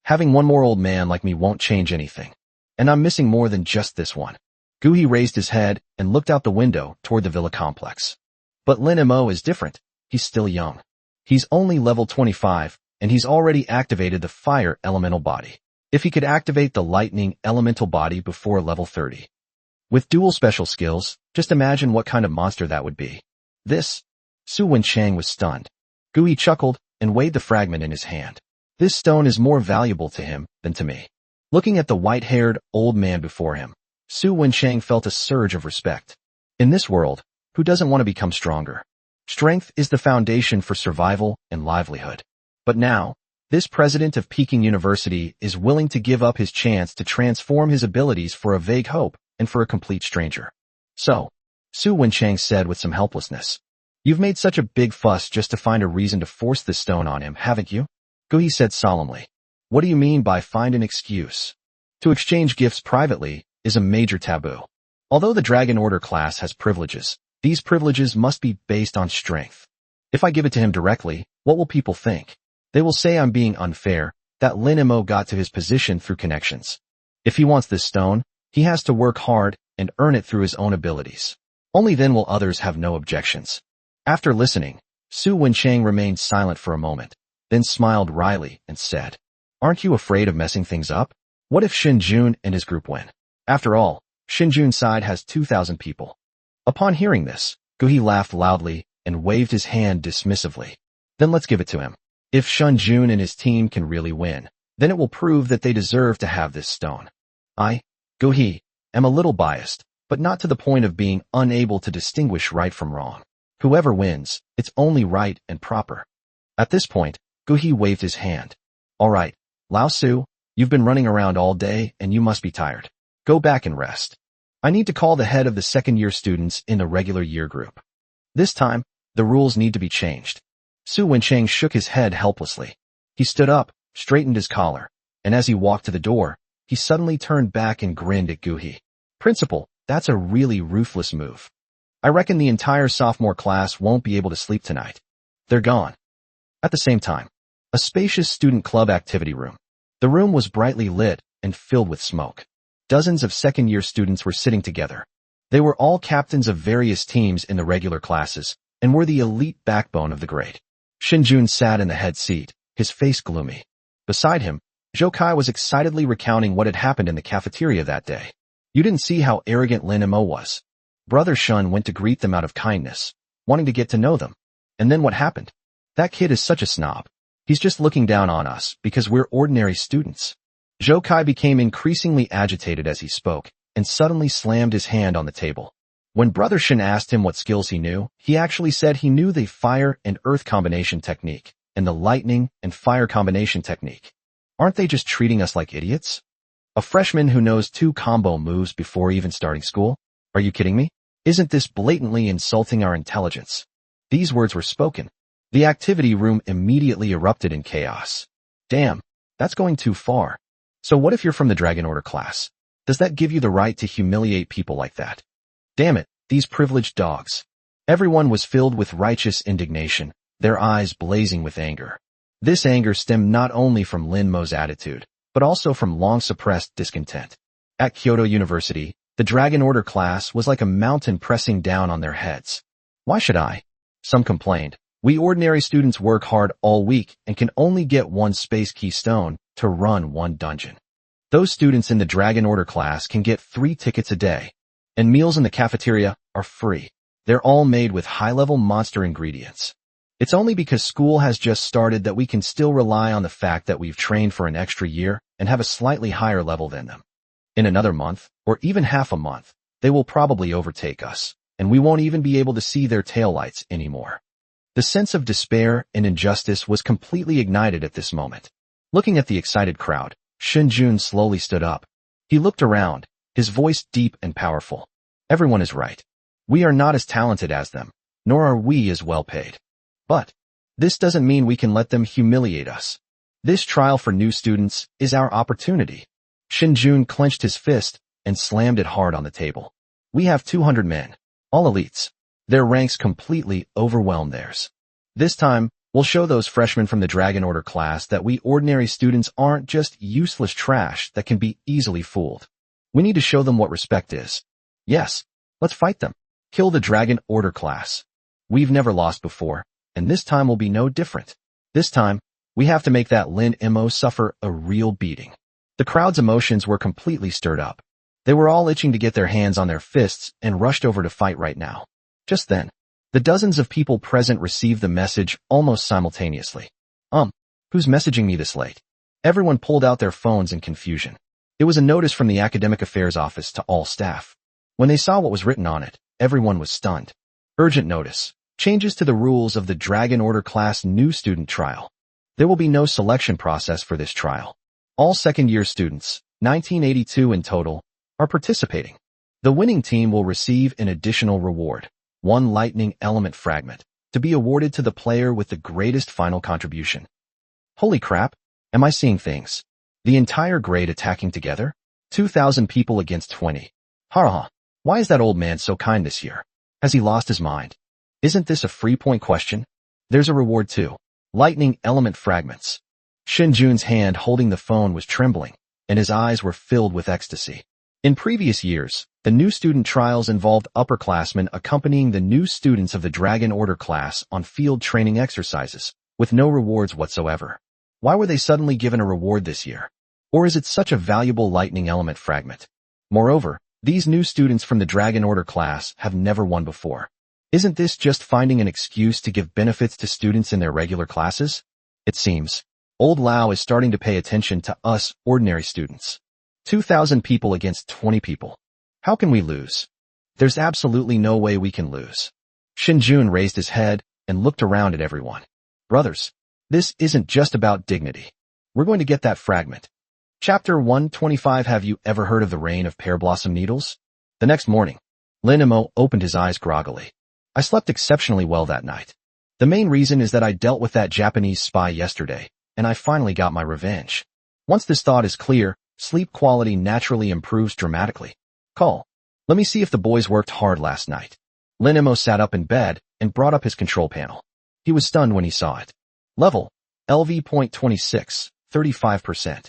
Having one more old man like me won't change anything. And I'm missing more than just this one. Gui raised his head and looked out the window toward the villa complex. But Lin Mo is different. He's still young. He's only level 25, and he's already activated the fire elemental body. If he could activate the lightning elemental body before level 30. With dual special skills, just imagine what kind of monster that would be. Su Wenchang was stunned. Gui chuckled and weighed the fragment in his hand. This stone is more valuable to him than to me. Looking at the white-haired old man before him, Su Wenchang felt a surge of respect. In this world, who doesn't want to become stronger? Strength is the foundation for survival and livelihood. But now, this president of Peking University is willing to give up his chance to transform his abilities for a vague hope and for a complete stranger. So, Su Wenchang said with some helplessness, you've made such a big fuss just to find a reason to force this stone on him, haven't you? Gui said solemnly. What do you mean by find an excuse? To exchange gifts privately is a major taboo. Although the Dragon Order class has privileges, These privileges must be based on strength. If I give it to him directly, what will people think? They will say I'm being unfair, that Lin Mo got to his position through connections. If he wants this stone, he has to work hard and earn it through his own abilities. Only then will others have no objections. After listening, Su Wencheng remained silent for a moment, then smiled wryly and said, "Aren't you afraid of messing things up? What if Shin Jun and his group win? After all, Shin Jun's side has 2,000 people." Upon hearing this, Guhi laughed loudly and waved his hand dismissively. "Then let's give it to him. If Shin Jun and his team can really win, then it will prove that they deserve to have this stone. I, Guhi, am a little biased, but not to the point of being unable to distinguish right from wrong. Whoever wins, it's only right and proper." At this point, Guhi waved his hand. "All right, Lao Su, you've been running around all day and you must be tired. Go back and rest. I need to call the head of the second-year students in the regular year group. This time, the rules need to be changed." Su Wencheng shook his head helplessly. He stood up, straightened his collar, and as he walked to the door, he suddenly turned back and grinned at Guhi. "Principal, that's a really ruthless move. I reckon the entire sophomore class won't be able to sleep tonight. They're gone." At the same time, a spacious student club activity room. The room was brightly lit and filled with smoke. Dozens of second-year students were sitting together. They were all captains of various teams in the regular classes and were the elite backbone of the grade. Shin Jun sat in the head seat, his face gloomy. Beside him, Zhou Kai was excitedly recounting what had happened in the cafeteria that day. "You didn't see how arrogant Lin Mo was. Brother Shun went to greet them out of kindness, wanting to get to know them. And then what happened? That kid is such a snob. He's just looking down on us because we're ordinary students." Zhou Kai became increasingly agitated as he spoke, and suddenly slammed his hand on the table. When Brother Shin asked him what skills he knew, he actually said he knew the fire and earth combination technique, and the lightning and fire combination technique. Aren't they just treating us like idiots? A freshman who knows 2 combo moves before even starting school? Are you kidding me? Isn't this blatantly insulting our intelligence? These words were spoken. The activity room immediately erupted in chaos. Damn, that's going too far. So what if you're from the Dragon Order class? Does that give you the right to humiliate people like that? Damn it, these privileged dogs. Everyone was filled with righteous indignation, their eyes blazing with anger. This anger stemmed not only from Lin Mo's attitude, but also from long-suppressed discontent. At Kyoto University, the Dragon Order class was like a mountain pressing down on their heads. "Why should I?" some complained. "We ordinary students work hard all week and can only get 1 space key stone to run 1 dungeon. Those students in the Dragon Order class can get 3 tickets a day, and meals in the cafeteria are free. They're all made with high-level monster ingredients. It's only because school has just started that we can still rely on the fact that we've trained for an extra year and have a slightly higher level than them. In another month, or even half a month, they will probably overtake us, and we won't even be able to see their taillights anymore." The sense of despair and injustice was completely ignited at this moment. Looking at the excited crowd, Shin Jun slowly stood up. He looked around, his voice deep and powerful. "Everyone is right. We are not as talented as them, nor are we as well paid. But this doesn't mean we can let them humiliate us. This trial for new students is our opportunity." Shin Jun clenched his fist and slammed it hard on the table. "We have 200 men, all elites. Their ranks completely overwhelm theirs. This time, we'll show those freshmen from the Dragon Order class that we ordinary students aren't just useless trash that can be easily fooled. We need to show them what respect is. Yes, let's fight them. Kill the Dragon Order class. We've never lost before, and this time will be no different. This time, we have to make that Lin Mo suffer a real beating." The crowd's emotions were completely stirred up. They were all itching to get their hands on their fists and rushed over to fight right now. Just then, the dozens of people present received the message almost simultaneously. Who's messaging me this late?" Everyone pulled out their phones in confusion. It was a notice from the Academic Affairs Office to all staff. When they saw what was written on it, everyone was stunned. "Urgent notice. Changes to the rules of the Dragon Order class new student trial. There will be no selection process for this trial. All second-year students, 1982 in total, are participating. The winning team will receive an additional reward, 1 lightning element fragment, to be awarded to the player with the greatest final contribution." Holy crap, am I seeing things? The entire grade attacking together? 2,000 people against 20. Ha! Why is that old man so kind this year? Has he lost his mind? Isn't this a free point question? There's a reward too. Lightning element fragments. Shinjun's hand holding the phone was trembling, and his eyes were filled with ecstasy. In previous years, the new student trials involved upperclassmen accompanying the new students of the Dragon Order class on field training exercises, with no rewards whatsoever. Why were they suddenly given a reward this year? Or is it such a valuable lightning element fragment? Moreover, these new students from the Dragon Order class have never won before. Isn't this just finding an excuse to give benefits to students in their regular classes? It seems. Old Lao is starting to pay attention to us, ordinary students. 2,000 people against 20 people. How can we lose? There's absolutely no way we can lose. Shinjun raised his head and looked around at everyone. Brothers, this isn't just about dignity. We're going to get that fragment. Chapter 125. Have you ever heard of the Reign of Pear Blossom Needles? The next morning, Lin Emo opened his eyes groggily. I slept exceptionally well that night. The main reason is that I dealt with that Japanese spy yesterday, and I finally got my revenge. Once this thought is clear, sleep quality naturally improves dramatically. Call. Let me see if the boys worked hard last night. Lin Emo sat up in bed and brought up his control panel. He was stunned when he saw it. Level. LV.26, 35%.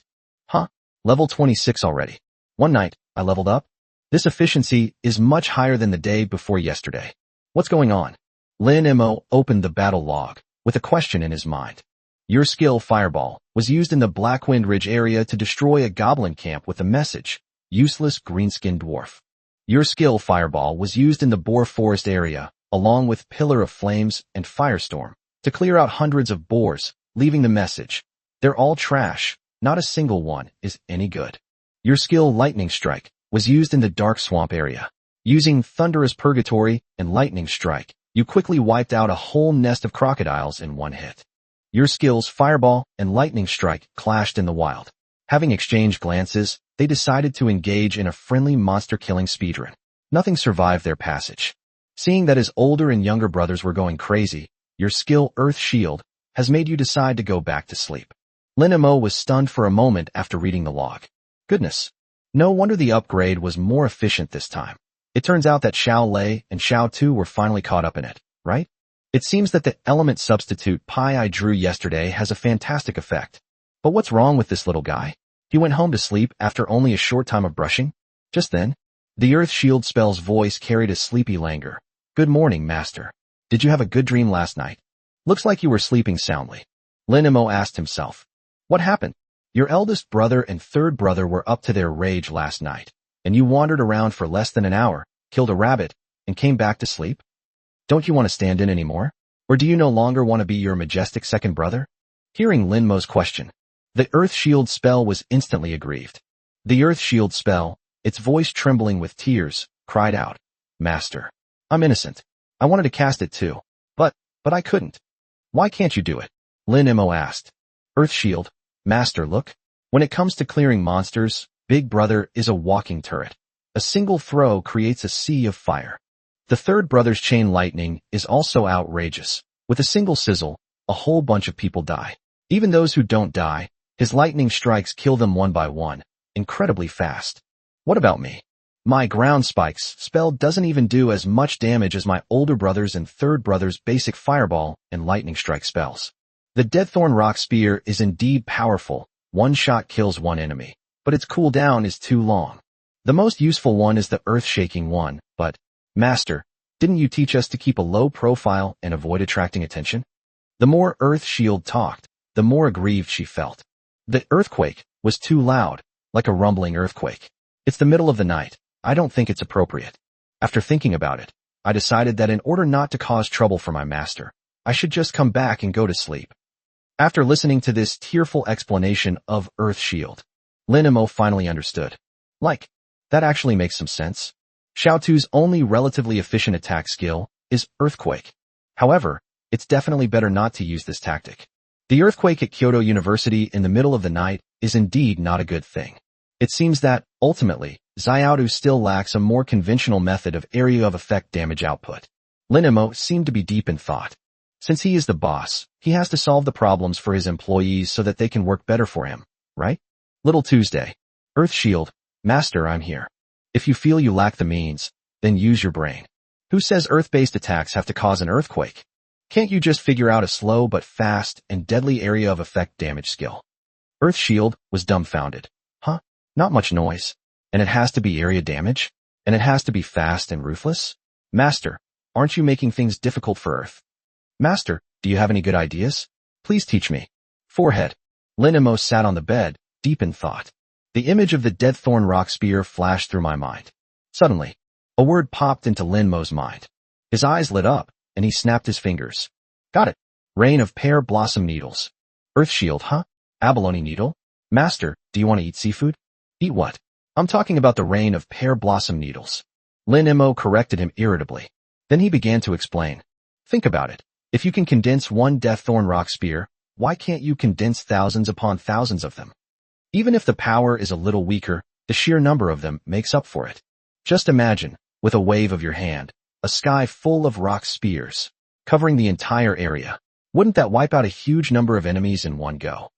Huh? Level 26 already. One night, I leveled up? This efficiency is much higher than the day before yesterday. What's going on? Lin Emo opened the battle log, with a question in his mind. Your skill, Fireball, was used in the Blackwind Ridge area to destroy a goblin camp with the message, Useless Green-Skinned Dwarf. Your skill, Fireball, was used in the Boar Forest area, along with Pillar of Flames and Firestorm, to clear out hundreds of boars, leaving the message, they're all trash, not a single one is any good. Your skill, Lightning Strike, was used in the Dark Swamp area. Using Thunderous Purgatory and Lightning Strike, you quickly wiped out a whole nest of crocodiles in one hit. Your skills, Fireball and Lightning Strike, clashed in the wild. Having exchanged glances, they decided to engage in a friendly monster-killing speedrun. Nothing survived their passage. Seeing that his older and younger brothers were going crazy, your skill, Earth Shield, has made you decide to go back to sleep. Lin Emo was stunned for a moment after reading the log. Goodness. No wonder the upgrade was more efficient this time. It turns out that Xiao Lei and Xiao Tu were finally caught up in it, right? It seems that the element substitute Pi I drew yesterday has a fantastic effect. But what's wrong with this little guy? He went home to sleep after only a short time of brushing? Just then, the Earth Shield spell's voice carried a sleepy languor. Good morning, Master. Did you have a good dream last night? Looks like you were sleeping soundly. Lin Emo asked himself. What happened? Your eldest brother and third brother were up to their rage last night, and you wandered around for less than an hour, killed a rabbit, and came back to sleep? Don't you want to stand in anymore? Or do you no longer want to be your majestic second brother? Hearing Lin Mo's question, the Earth Shield spell was instantly aggrieved. The Earth Shield spell, its voice trembling with tears, cried out, Master, I'm innocent. I wanted to cast it too. But I couldn't. Why can't you do it? Lin Emo asked. Earth Shield, Master, look. When it comes to clearing monsters, Big Brother is a walking turret. A single throw creates a sea of fire. The third brother's chain lightning is also outrageous. With a single sizzle, a whole bunch of people die. Even those who don't die, his lightning strikes kill them one by one, incredibly fast. What about me? My ground spikes spell doesn't even do as much damage as my older brother's and third brother's basic fireball and lightning strike spells. The Deadthorn Rock Spear is indeed powerful. One shot kills one enemy, but its cooldown is too long. The most useful one is the earth-shaking one, but, Master, didn't you teach us to keep a low profile and avoid attracting attention? The more Earth Shield talked, the more aggrieved she felt. The earthquake was too loud, like a rumbling earthquake. It's the middle of the night. I don't think it's appropriate. After thinking about it, I decided that in order not to cause trouble for my master, I should just come back and go to sleep. After listening to this tearful explanation of Earth Shield, Lin Emo finally understood. That actually makes some sense. Xiao Tu's only relatively efficient attack skill is Earthquake. However, it's definitely better not to use this tactic. The earthquake at Kyoto University in the middle of the night is indeed not a good thing. It seems that, ultimately, Xiaotu still lacks a more conventional method of area of effect damage output. Lin Emo seemed to be deep in thought. Since he is the boss, he has to solve the problems for his employees so that they can work better for him, right? Little Tuesday. Earth Shield, Master, I'm here. If you feel you lack the means, then use your brain. Who says Earth-based attacks have to cause an earthquake? Can't you just figure out a slow but fast and deadly area of effect damage skill? Earth Shield was dumbfounded. Huh? Not much noise. And it has to be area damage? And it has to be fast and ruthless? Master, aren't you making things difficult for Earth? Master, do you have any good ideas? Please teach me. Forehead. Lin Emo sat on the bed, deep in thought. The image of the dead thorn rock spear flashed through my mind. Suddenly, a word popped into Lin Mo's mind. His eyes lit up, and he snapped his fingers. Got it. Rain of pear blossom needles. Earth Shield, huh? Abalone needle? Master, do you want to eat seafood? Eat what? I'm talking about the rain of pear blossom needles. Lin Emo corrected him irritably. Then he began to explain. Think about it. If you can condense one death thorn rock spear, why can't you condense thousands upon thousands of them? Even if the power is a little weaker, the sheer number of them makes up for it. Just imagine, with a wave of your hand, a sky full of rock spears, covering the entire area. Wouldn't that wipe out a huge number of enemies in one go?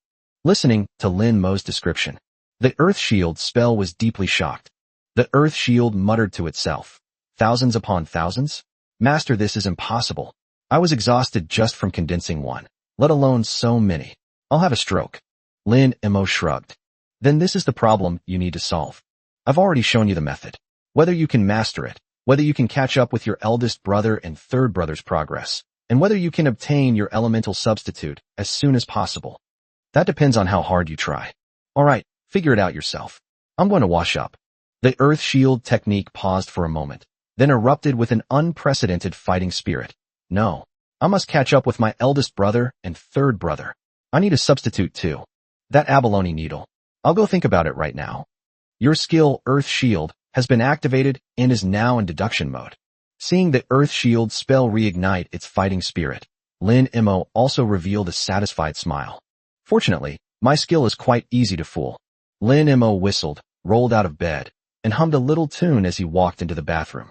Listening to Lin Mo's description, the Earth Shield spell was deeply shocked. The Earth Shield muttered to itself. Thousands upon thousands? Master, this is impossible. I was exhausted just from condensing one, let alone so many. I'll have a stroke. Lin Emo shrugged. Then this is the problem you need to solve. I've already shown you the method. Whether you can master it, whether you can catch up with your eldest brother and third brother's progress, and whether you can obtain your elemental substitute as soon as possible. That depends on how hard you try. Alright, figure it out yourself. I'm going to wash up. The Earth Shield technique paused for a moment, then erupted with an unprecedented fighting spirit. No, I must catch up with my eldest brother and third brother. I need a substitute too. That abalone needle. I'll go think about it right now. Your skill, Earth Shield, has been activated and is now in deduction mode. Seeing the Earth Shield spell reignite its fighting spirit, Lin Emo also revealed a satisfied smile. Fortunately, my skill is quite easy to fool. Lin Emo whistled, rolled out of bed, and hummed a little tune as he walked into the bathroom.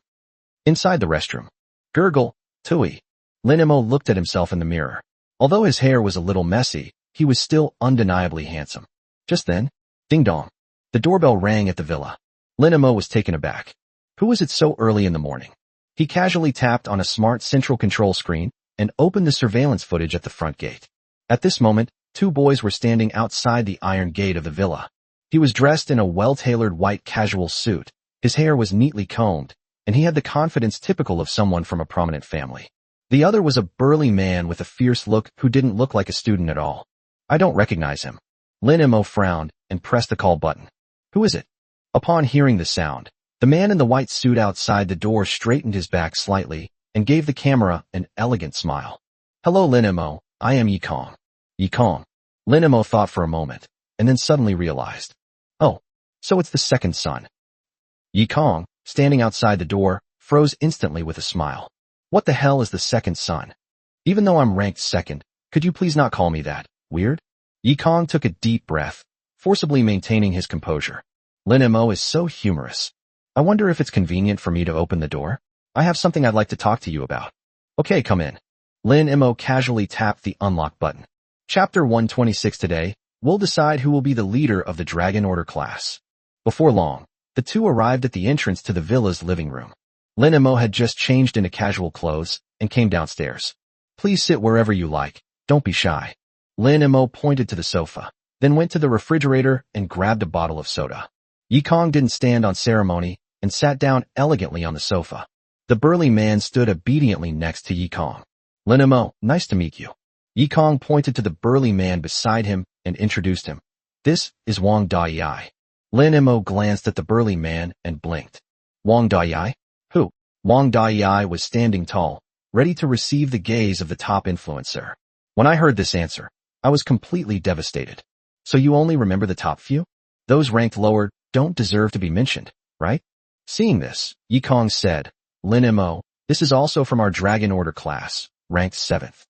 Inside the restroom. Gurgle, Tui. Lin Emo looked at himself in the mirror. Although his hair was a little messy, he was still undeniably handsome. Just then, ding dong. The doorbell rang at the villa. Lin Emo was taken aback. Who was it so early in the morning? He casually tapped on a smart central control screen and opened the surveillance footage at the front gate. At this moment, two boys were standing outside the iron gate of the villa. He was dressed in a well-tailored white casual suit. His hair was neatly combed, and he had the confidence typical of someone from a prominent family. The other was a burly man with a fierce look who didn't look like a student at all. I don't recognize him. Lin Emo frowned and pressed the call button. Who is it? Upon hearing the sound, the man in the white suit outside the door straightened his back slightly and gave the camera an elegant smile. Hello, Lin Emo. I am Yikong. Yikong. Lin Emo thought for a moment, and then suddenly realized. Oh, so it's the second son. Yikong, standing outside the door, froze instantly with a smile. What the hell is the second son? Even though I'm ranked second, could you please not call me that? Weird? Yikong took a deep breath, forcibly maintaining his composure. Lin Emo is so humorous. I wonder if it's convenient for me to open the door? I have something I'd like to talk to you about. Okay, come in. Lin Emo casually tapped the unlock button. Chapter 126 today, we'll decide who will be the leader of the Dragon Order class. Before long, the two arrived at the entrance to the villa's living room. Lin Emo had just changed into casual clothes and came downstairs. Please sit wherever you like, don't be shy. Lin Emo pointed to the sofa, then went to the refrigerator and grabbed a bottle of soda. Yikong didn't stand on ceremony and sat down elegantly on the sofa. The burly man stood obediently next to Yikong. Lin Emo, nice to meet you. Yikong pointed to the burly man beside him and introduced him. This is Wang Dayai. Lin Emo glanced at the burly man and blinked. Wang Dayai? Who? Wang Dayai was standing tall, ready to receive the gaze of the top influencer. When I heard this answer, I was completely devastated. So you only remember the top few? Those ranked lower don't deserve to be mentioned, right? Seeing this, Yikong said, Lin Emo, this is also from our Dragon Order class, ranked 7th.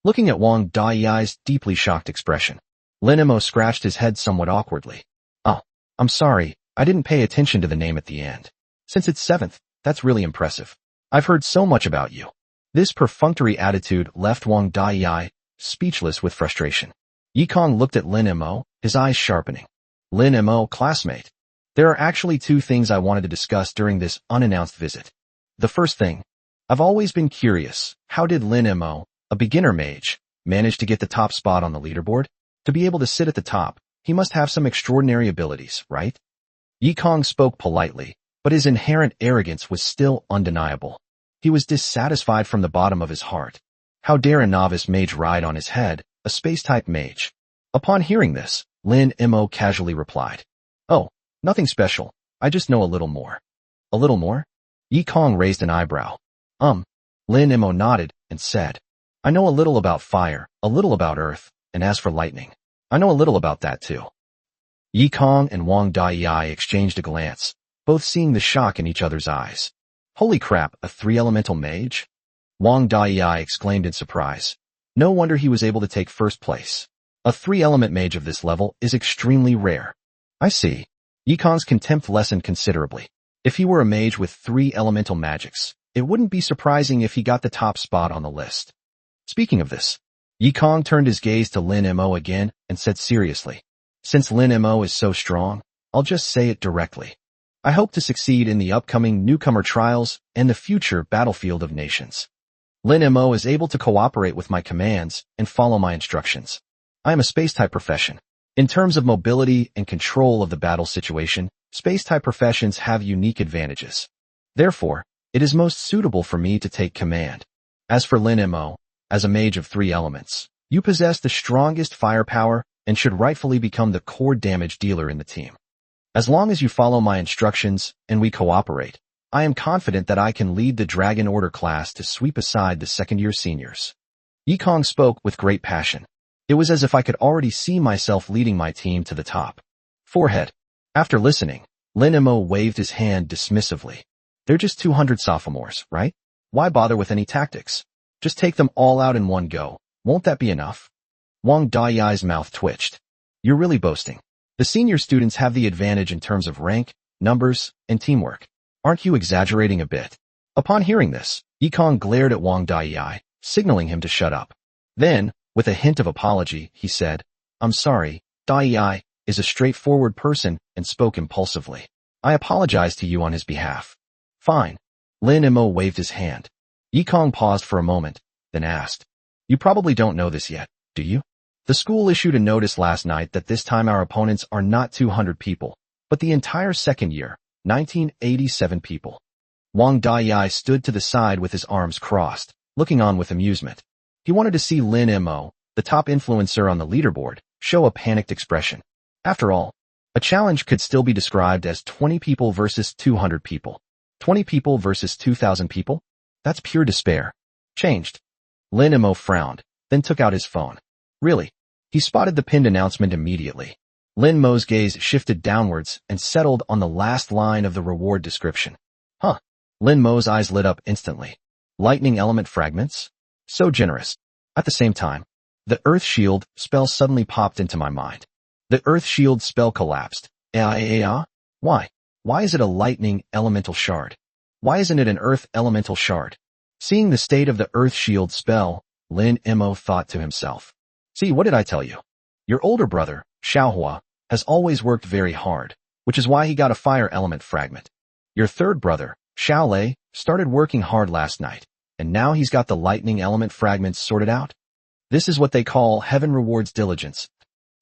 Looking at Wang Dayai's deeply shocked expression, Lin Emo scratched his head somewhat awkwardly. Oh, I'm sorry, I didn't pay attention to the name at the end. Since it's 7th, that's really impressive. I've heard so much about you. This perfunctory attitude left Wang Dayai speechless with frustration. Yikong looked at Lin Emo, his eyes sharpening. Lin Emo, classmate. There are actually two things I wanted to discuss during this unannounced visit. The first thing, I've always been curious, how did Lin Mo, a beginner mage, manage to get the top spot on the leaderboard? To be able to sit at the top, he must have some extraordinary abilities, right? Yikong spoke politely, but his inherent arrogance was still undeniable. He was dissatisfied from the bottom of his heart. How dare a novice mage ride on his head, a space-type mage? Upon hearing this, Lin Mo casually replied, "Oh, nothing special. I just know a little more." "A little more?" Yikong raised an eyebrow. Lin Mo nodded and said, "I know a little about fire, a little about earth, and as for lightning, I know a little about that too." Yikong and Wang Dai exchanged a glance, both seeing the shock in each other's eyes. "Holy crap, a three-elemental mage?" Wang Dai exclaimed in surprise. No wonder he was able to take first place. A three-element mage of this level is extremely rare. I see. Yikong's contempt lessened considerably. If he were a mage with three elemental magics, it wouldn't be surprising if he got the top spot on the list. Speaking of this, Yikong turned his gaze to Lin Mo again and said seriously, "Since Lin Mo is so strong, I'll just say it directly. I hope to succeed in the upcoming newcomer trials and the future battlefield of nations. Lin Mo is able to cooperate with my commands and follow my instructions. I am a space-type profession. In terms of mobility and control of the battle situation, space-type professions have unique advantages. Therefore, it is most suitable for me to take command. As for Lin Mo, as a mage of three elements, you possess the strongest firepower and should rightfully become the core damage dealer in the team. As long as you follow my instructions and we cooperate, I am confident that I can lead the Dragon Order class to sweep aside the second-year seniors." Yikong spoke with great passion. It was as if I could already see myself leading my team to the top. Forehead. After listening, Lin Mo waved his hand dismissively. "They're just 200 sophomores, right? Why bother with any tactics? Just take them all out in one go. Won't that be enough?" Wang Dai's mouth twitched. "You're really boasting. The senior students have the advantage in terms of rank, numbers, and teamwork. Aren't you exaggerating a bit?" Upon hearing this, Yikong glared at Wang Dai, signaling him to shut up. Then, with a hint of apology, he said, "I'm sorry, Dai is a straightforward person and spoke impulsively. I apologize to you on his behalf." "Fine." Lin Mo waved his hand. Yikong paused for a moment, then asked, "You probably don't know this yet, do you? The school issued a notice last night that this time our opponents are not 200 people, but the entire second year, 1987 people." Wang Dai stood to the side with his arms crossed, looking on with amusement. He wanted to see Lin Mo, the top influencer on the leaderboard, show a panicked expression. After all, a challenge could still be described as 20 people versus 200 people. 20 people versus 2,000 people? That's pure despair. Changed. Lin Mo frowned, then took out his phone. Really? He spotted the pinned announcement immediately. Lin Mo's gaze shifted downwards and settled on the last line of the reward description. Huh. Lin Mo's eyes lit up instantly. Lightning element fragments? So generous. At the same time, the Earth Shield spell suddenly popped into my mind. The Earth Shield spell collapsed. Why? Why is it a lightning elemental shard? Why isn't it an earth elemental shard? Seeing the state of the Earth Shield spell, Lin Mo thought to himself. See, what did I tell you? Your older brother, Xiaohua, has always worked very hard, which is why he got a fire element fragment. Your third brother, Xiaolei, started working hard last night, and now he's got the lightning element fragments sorted out. This is what they call heaven rewards diligence.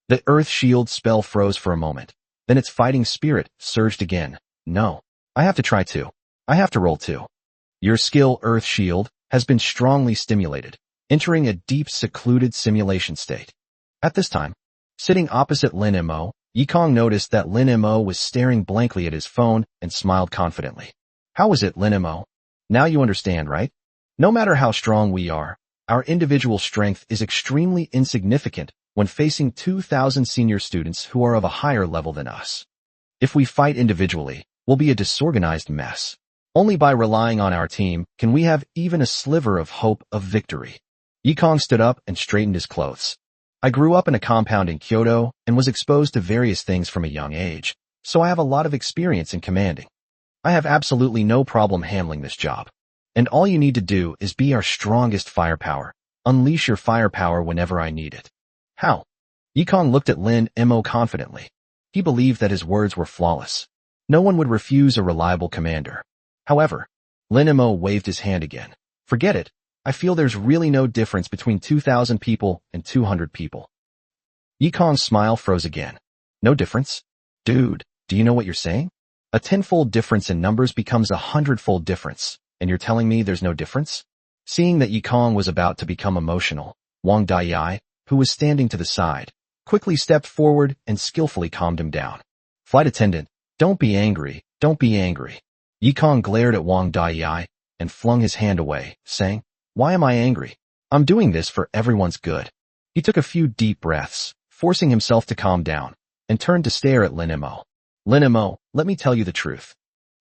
The Earth Shield spell froze for a moment. Then its fighting spirit surged again. No. I have to try too. I have to roll too. Your skill, Earth Shield, has been strongly stimulated, entering a deep secluded simulation state. At this time, sitting opposite Lin Mo, Yikong noticed that Lin Mo was staring blankly at his phone and smiled confidently. How is it, Lin Mo? Now you understand, right? No matter how strong we are, our individual strength is extremely insignificant when facing 2,000 senior students who are of a higher level than us. If we fight individually, we'll be a disorganized mess. Only by relying on our team can we have even a sliver of hope of victory. Yikong stood up and straightened his clothes. I grew up in a compound in Kyoto and was exposed to various things from a young age, so I have a lot of experience in commanding. I have absolutely no problem handling this job. And all you need to do is be our strongest firepower. Unleash your firepower whenever I need it. How? Yikong looked at Lin Mo confidently. He believed that his words were flawless. No one would refuse a reliable commander. However, Lin Mo waved his hand again. Forget it. I feel there's really no difference between 2,000 people and 200 people. Yikong's smile froze again. No difference? Dude, do you know what you're saying? A 10-fold difference in numbers becomes a 100-fold difference, and you're telling me there's no difference? Seeing that Yikong was about to become emotional, Wang Dayai, who was standing to the side, quickly stepped forward and skillfully calmed him down. Flight attendant, don't be angry, don't be angry. Yikong glared at Wang Dayai and flung his hand away, saying, Why am I angry? I'm doing this for everyone's good. He took a few deep breaths, forcing himself to calm down, and turned to stare at Lin Mo. Lin Mo, let me tell you the truth.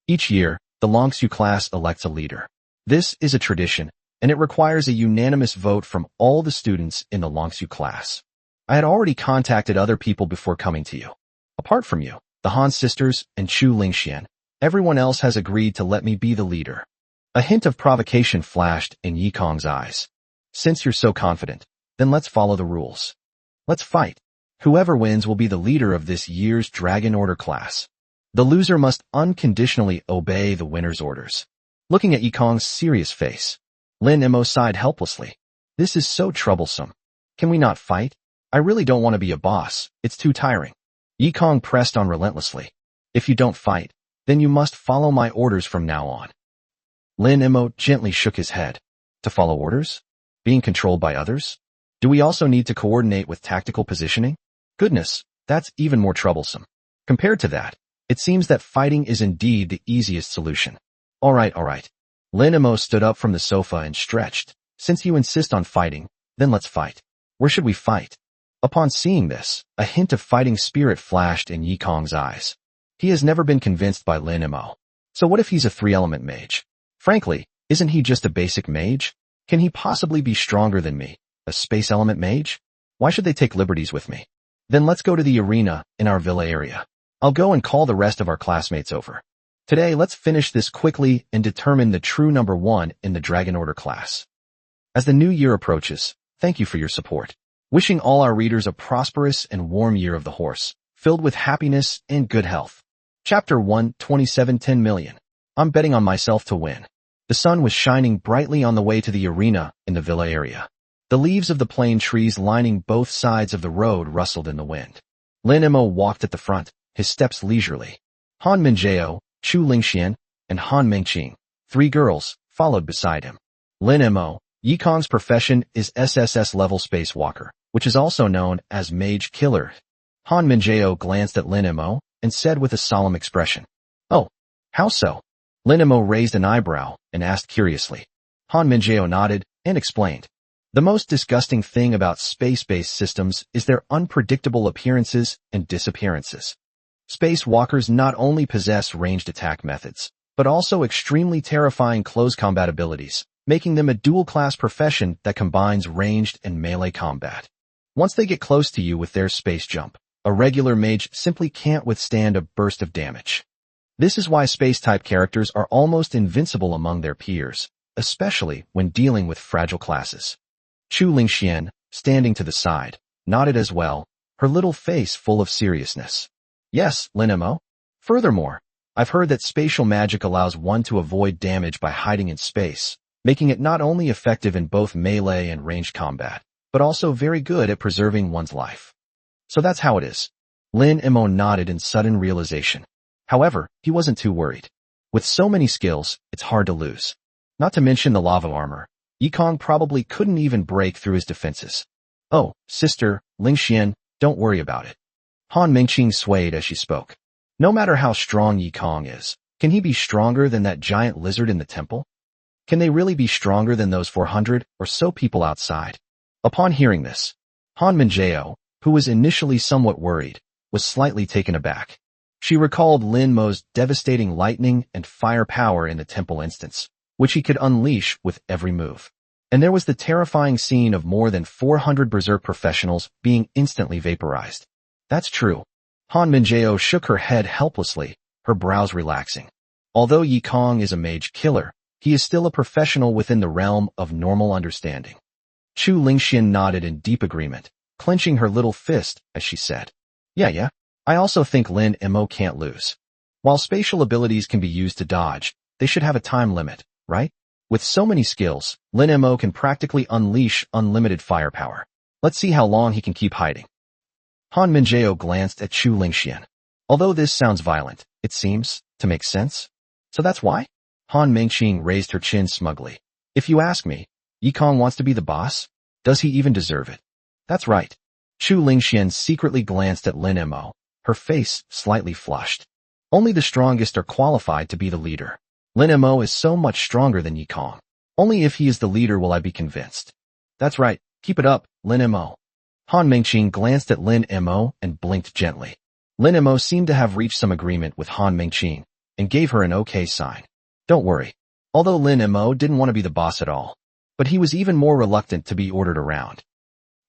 Each year, the Longxu class elects a leader. This is a tradition, and it requires a unanimous vote from all the students in the Longxu class. I had already contacted other people before coming to you. Apart from you, the Han sisters and Chu Lingxian, everyone else has agreed to let me be the leader. A hint of provocation flashed in Yikong's eyes. Since you're so confident, then let's follow the rules. Let's fight. Whoever wins will be the leader of this year's Dragon Order class. The loser must unconditionally obey the winner's orders. Looking at Yikong's serious face, Lin Mo sighed helplessly. This is so troublesome. Can we not fight? I really don't want to be a boss. It's too tiring. Yikong pressed on relentlessly. If you don't fight, then you must follow my orders from now on. Lin Mo gently shook his head. To follow orders? Being controlled by others? Do we also need to coordinate with tactical positioning? Goodness, that's even more troublesome. Compared to that, it seems that fighting is indeed the easiest solution. All right. Lin Mo stood up from the sofa and stretched. Since you insist on fighting, then let's fight. Where should we fight? Upon seeing this, a hint of fighting spirit flashed in Yikong's eyes. He has never been convinced by Lin Mo. So what if he's a 3-element mage? Frankly, isn't he just a basic mage? Can he possibly be stronger than me, a space element mage? Why should they take liberties with me? Then let's go to the arena in our villa area. I'll go and call the rest of our classmates over. Today, let's finish this quickly and determine the true number 1 in the Dragon Order class. As the new year approaches, thank you for your support. Wishing all our readers a prosperous and warm year of the horse, filled with happiness and good health. Chapter 1, 2710 million. I'm betting on myself to win. The sun was shining brightly on the way to the arena in the villa area. The leaves of the plane trees lining both sides of the road rustled in the wind. Lin Mo walked at the front, his steps leisurely. Han Minjiao, Chu Lingxian, and Han Mengqing, 3 girls, followed beside him. Lin Mo, Yikong's profession is SSS-level spacewalker, which is also known as Mage Killer. Han Minjiao glanced at Lin Mo and said with a solemn expression, Oh, how so? Lin Mo raised an eyebrow and asked curiously. Han Minjiao nodded and explained. The most disgusting thing about space-based systems is their unpredictable appearances and disappearances. Spacewalkers not only possess ranged attack methods, but also extremely terrifying close combat abilities, making them a dual-class profession that combines ranged and melee combat. Once they get close to you with their space jump, a regular mage simply can't withstand a burst of damage. This is why space-type characters are almost invincible among their peers, especially when dealing with fragile classes. Chu Lingxian, standing to the side, nodded as well, her little face full of seriousness. Yes, Lin Mo. Furthermore, I've heard that spatial magic allows one to avoid damage by hiding in space, making it not only effective in both melee and ranged combat, but also very good at preserving one's life. So that's how it is. Lin Mo nodded in sudden realization. However, he wasn't too worried. With so many skills, it's hard to lose. Not to mention the lava armor. Yikong probably couldn't even break through his defenses. Oh, sister, Lingxian, don't worry about it. Han Mengqing swayed as she spoke. No matter how strong Yikong is, can he be stronger than that giant lizard in the temple? Can they really be stronger than those 400 or so people outside? Upon hearing this, Han Minjiao, who was initially somewhat worried, was slightly taken aback. She recalled Lin Mo's devastating lightning and fire power in the temple instance, which he could unleash with every move. And there was the terrifying scene of more than 400 berserk professionals being instantly vaporized. That's true. Han Minjiao shook her head helplessly, her brows relaxing. Although Yikong is a mage killer, he is still a professional within the realm of normal understanding. Chu Lingxian nodded in deep agreement, clenching her little fist as she said, Yeah, I also think Lin Mo can't lose. While spatial abilities can be used to dodge, they should have a time limit, right? With so many skills, Lin Mo can practically unleash unlimited firepower. Let's see how long he can keep hiding. Han Mingjie glanced at Chu Lingxian. Although this sounds violent, it seems to make sense. So that's why? Han Mingqing raised her chin smugly. If you ask me, Yikong wants to be the boss? Does he even deserve it? That's right. Chu Lingxian secretly glanced at Lin Mo, her face slightly flushed. Only the strongest are qualified to be the leader. Lin Mo is so much stronger than Yikong. Only if he is the leader will I be convinced. That's right. Keep it up, Lin Mo. Han Mingqing glanced at Lin Mo and blinked gently. Lin Mo seemed to have reached some agreement with Han Mingqing and gave her an okay sign. Don't worry. Although Lin Mo didn't want to be the boss at all, but he was even more reluctant to be ordered around.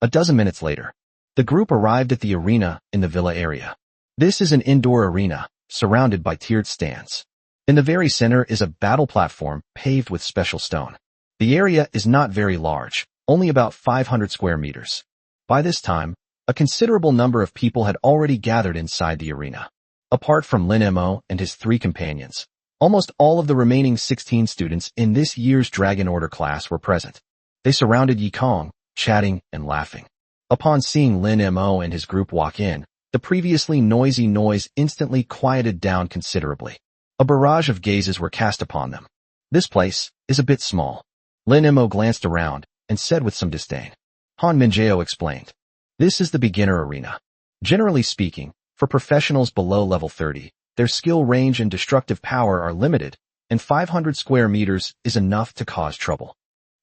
A dozen minutes later, the group arrived at the arena in the villa area. This is an indoor arena, surrounded by tiered stands. In the very center is a battle platform paved with special stone. The area is not very large, only about 500 square meters. By this time, a considerable number of people had already gathered inside the arena. Apart from Lin Mo and his 3 companions, almost all of the remaining 16 students in this year's Dragon Order class were present. They surrounded Yikong, chatting and laughing. Upon seeing Lin Mo and his group walk in, the previously noisy noise instantly quieted down considerably. A barrage of gazes were cast upon them. This place is a bit small. Lin Mo glanced around and said with some disdain. Han Mingjie explained. This is the beginner arena. Generally speaking, for professionals below level 30, their skill range and destructive power are limited, and 500 square meters is enough to cause trouble.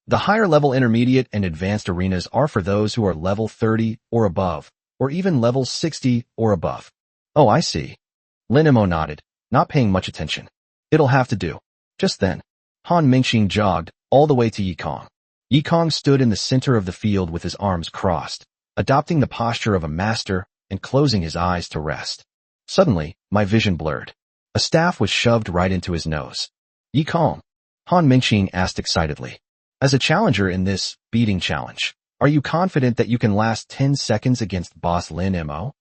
The higher level intermediate and advanced arenas are for those who are level 30 or above, or even level 60 or above. Oh, I see. Lin Mo nodded, not paying much attention. It'll have to do. Just then, Han Mingqing jogged all the way to Yikong. Yikong stood in the center of the field with his arms crossed, adopting the posture of a master and closing his eyes to rest. Suddenly, my vision blurred. A staff was shoved right into his nose. Yikong, Han Mingqing asked excitedly. As a challenger in this beating challenge, are you confident that you can last 10 seconds against boss Lin Mo?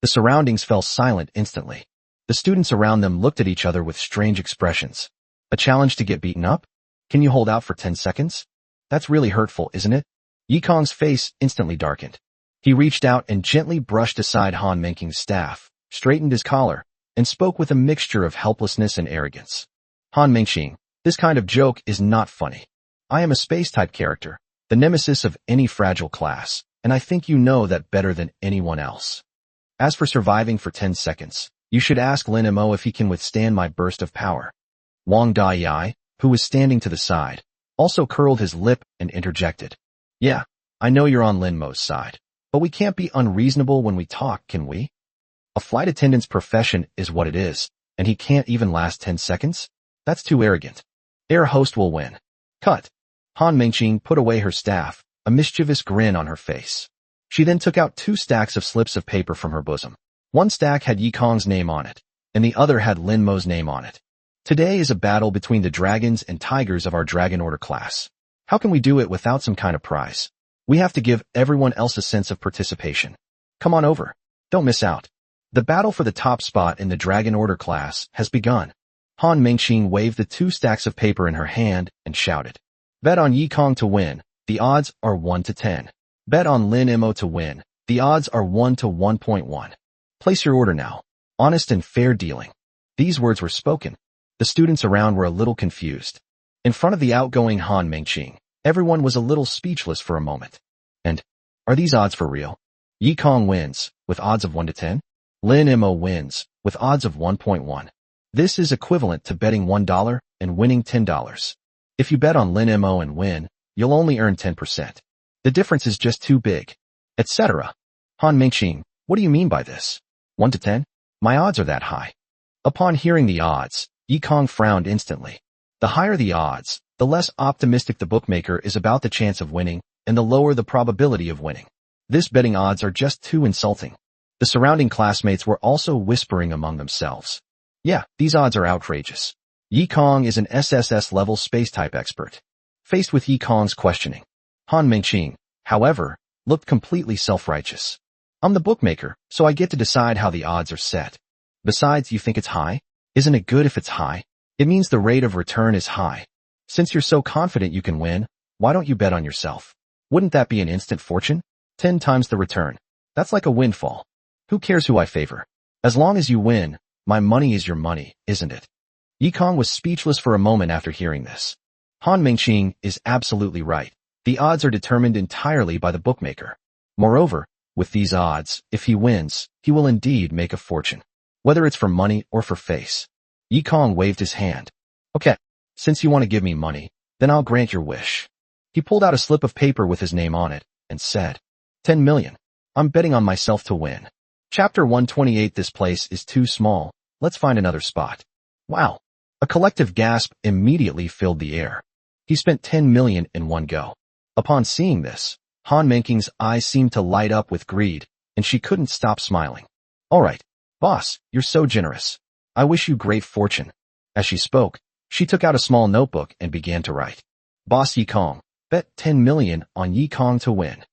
The surroundings fell silent instantly. The students around them looked at each other with strange expressions. A challenge to get beaten up? Can you hold out for 10 seconds? That's really hurtful, isn't it? Yikong's face instantly darkened. He reached out and gently brushed aside Han Mingqing's staff, straightened his collar, and spoke with a mixture of helplessness and arrogance. Han Mingqing, this kind of joke is not funny. I am a space-type character, the nemesis of any fragile class, and I think you know that better than anyone else. As for surviving for 10 seconds, you should ask Lin Mo if he can withstand my burst of power. Wang Dayai, who was standing to the side, also curled his lip and interjected. Yeah, I know you're on Lin Mo's side, but we can't be unreasonable when we talk, can we? A flight attendant's profession is what it is, and he can't even last 10 seconds? That's too arrogant. Air host will win. Cut. Han Mingqing put away her staff, a mischievous grin on her face. She then took out 2 stacks of slips of paper from her bosom. One stack had Yikong's name on it, and the other had Lin Mo's name on it. Today is a battle between the dragons and tigers of our Dragon Order class. How can we do it without some kind of prize? We have to give everyone else a sense of participation. Come on over. Don't miss out. The battle for the top spot in the Dragon Order class has begun. Han Mingqing waved the 2 stacks of paper in her hand and shouted. Bet on Yikong to win. The odds are 1 to 10. Bet on Lin Mo to win. The odds are 1 to 1.1. Place your order now. Honest and fair dealing. These words were spoken. The students around were a little confused. In front of the outgoing Han Mingqing, everyone was a little speechless for a moment. And, are these odds for real? Yikong wins, with odds of 1 to 10. Lin Mo wins, with odds of 1.1. This is equivalent to betting $1 and winning $10. If you bet on Lin Mo and win, you'll only earn 10%. The difference is just too big. Etc. Han Mingqing, what do you mean by this? 1 to 10? My odds are that high. Upon hearing the odds, Yikong frowned instantly. The higher the odds, the less optimistic the bookmaker is about the chance of winning, and the lower the probability of winning. This betting odds are just too insulting. The surrounding classmates were also whispering among themselves. Yeah, these odds are outrageous. Yikong is an SSS-level space-type expert. Faced with Yikong's questioning, Han Mingqing, however, looked completely self-righteous. I'm the bookmaker, so I get to decide how the odds are set. Besides, you think it's high? Isn't it good if it's high? It means the rate of return is high. Since you're so confident you can win, why don't you bet on yourself? Wouldn't that be an instant fortune? 10 times the return. That's like a windfall. Who cares who I favor? As long as you win, my money is your money, isn't it? Yikong was speechless for a moment after hearing this. Han Mingqing is absolutely right. The odds are determined entirely by the bookmaker. Moreover, with these odds, if he wins, he will indeed make a fortune. Whether it's for money or for face. Yikong waved his hand. Okay, since you want to give me money, then I'll grant your wish. He pulled out a slip of paper with his name on it and said, 10 million. I'm betting on myself to win. Chapter 128. This place is too small. Let's find another spot. Wow. A collective gasp immediately filled the air. He spent 10 million in one go. Upon seeing this, Han Mingqing's eyes seemed to light up with greed, and she couldn't stop smiling. All right, boss, you're so generous. I wish you great fortune. As she spoke, she took out a small notebook and began to write. Boss Yikong, bet 10 million on Yikong to win.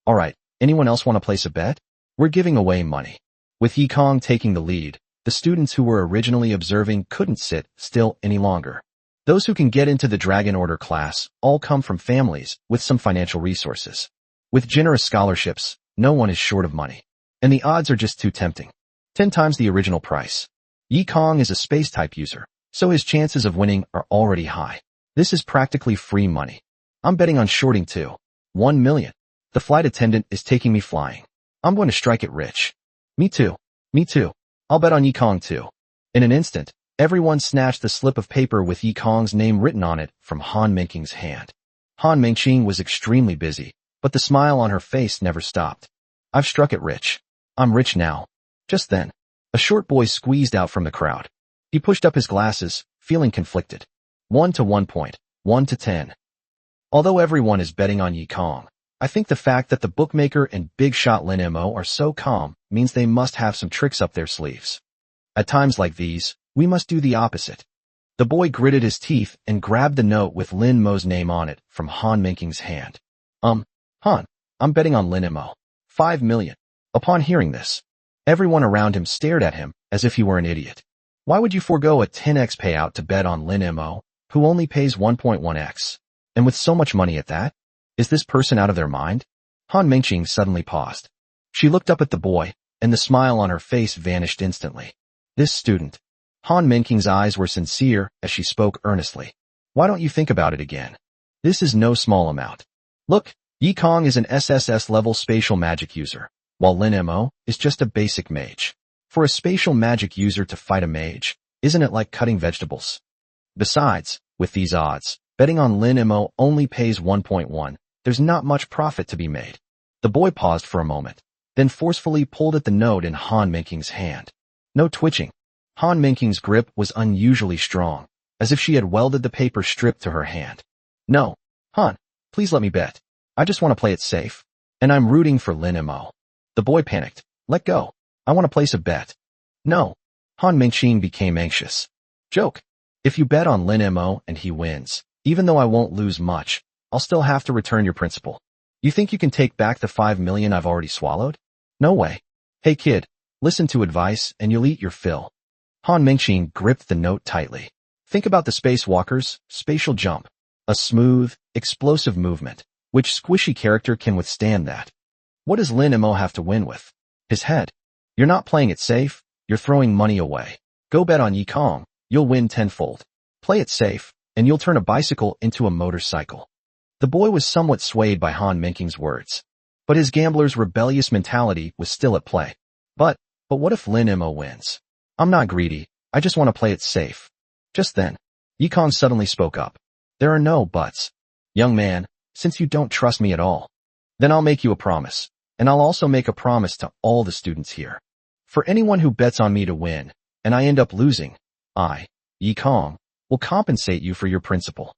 All right, anyone else want to place a bet? We're giving away money. With Yikong taking the lead, the students who were originally observing couldn't sit still any longer. Those who can get into the Dragon Order class all come from families with some financial resources. With generous scholarships, no one is short of money. And the odds are just too tempting. 10 times the original price. Yikong is a space-type user, so his chances of winning are already high. This is practically free money. I'm betting on shorting too. 1 million. The flight attendant is taking me flying. I'm going to strike it rich. Me too. Me too. I'll bet on Yikong too. In an instant, everyone snatched the slip of paper with Yikong's name written on it from Han Mingqing's hand. Han Mingqing was extremely busy, but the smile on her face never stopped. I've struck it rich. I'm rich now. Just then, a short boy squeezed out from the crowd. He pushed up his glasses, feeling conflicted. 1 to 1 point, 1 to 10. Although everyone is betting on Yikong, I think the fact that the bookmaker and big shot Lin Mo are so calm means they must have some tricks up their sleeves. At times like these, we must do the opposite. The boy gritted his teeth and grabbed the note with Lin Mo's name on it from Han Mingqing's hand. Han, I'm betting on Lin Mo. 5 million. Upon hearing this, everyone around him stared at him as if he were an idiot. Why would you forego a 10x payout to bet on Lin Mo, who only pays 1.1x? And with so much money at that? Is this person out of their mind? Han Mingqing suddenly paused. She looked up at the boy, and the smile on her face vanished instantly. This student. Han Mingqing's eyes were sincere as she spoke earnestly. Why don't you think about it again? This is no small amount. Look, Yikong is an SSS-level spatial magic user, while Lin Mo is just a basic mage. For a spatial magic user to fight a mage, isn't it like cutting vegetables? Besides, with these odds, betting on Lin Mo only pays 1.1. There's not much profit to be made. The boy paused for a moment, then forcefully pulled at the note in Han Mingqing's hand. No twitching. Han Mingqing's grip was unusually strong, as if she had welded the paper strip to her hand. No, Han, please let me bet. I just want to play it safe. And I'm rooting for Lin Mo. The boy panicked. Let go. I want to place a bet. No. Han Mingqing became anxious. Joke. If you bet on Lin Mo and he wins, even though I won't lose much, I'll still have to return your principal. You think you can take back the 5 million I've already swallowed? No way. Hey kid, listen to advice and you'll eat your fill. Han Mingqing gripped the note tightly. Think about the spacewalkers, spatial jump. A smooth, explosive movement. Which squishy character can withstand that? What does Lin Mo have to win with? His head. You're not playing it safe, you're throwing money away. Go bet on Yikong, you'll win tenfold. Play it safe, and you'll turn a bicycle into a motorcycle. The boy was somewhat swayed by Han Mingqing's words. But his gambler's rebellious mentality was still at play. But what if Lin Mo wins? I'm not greedy, I just want to play it safe. Just then, Yikong suddenly spoke up. There are no buts. Young man, since you don't trust me at all, then I'll make you a promise, and I'll also make a promise to all the students here. For anyone who bets on me to win, and I end up losing, I, Yikong, will compensate you for your principal.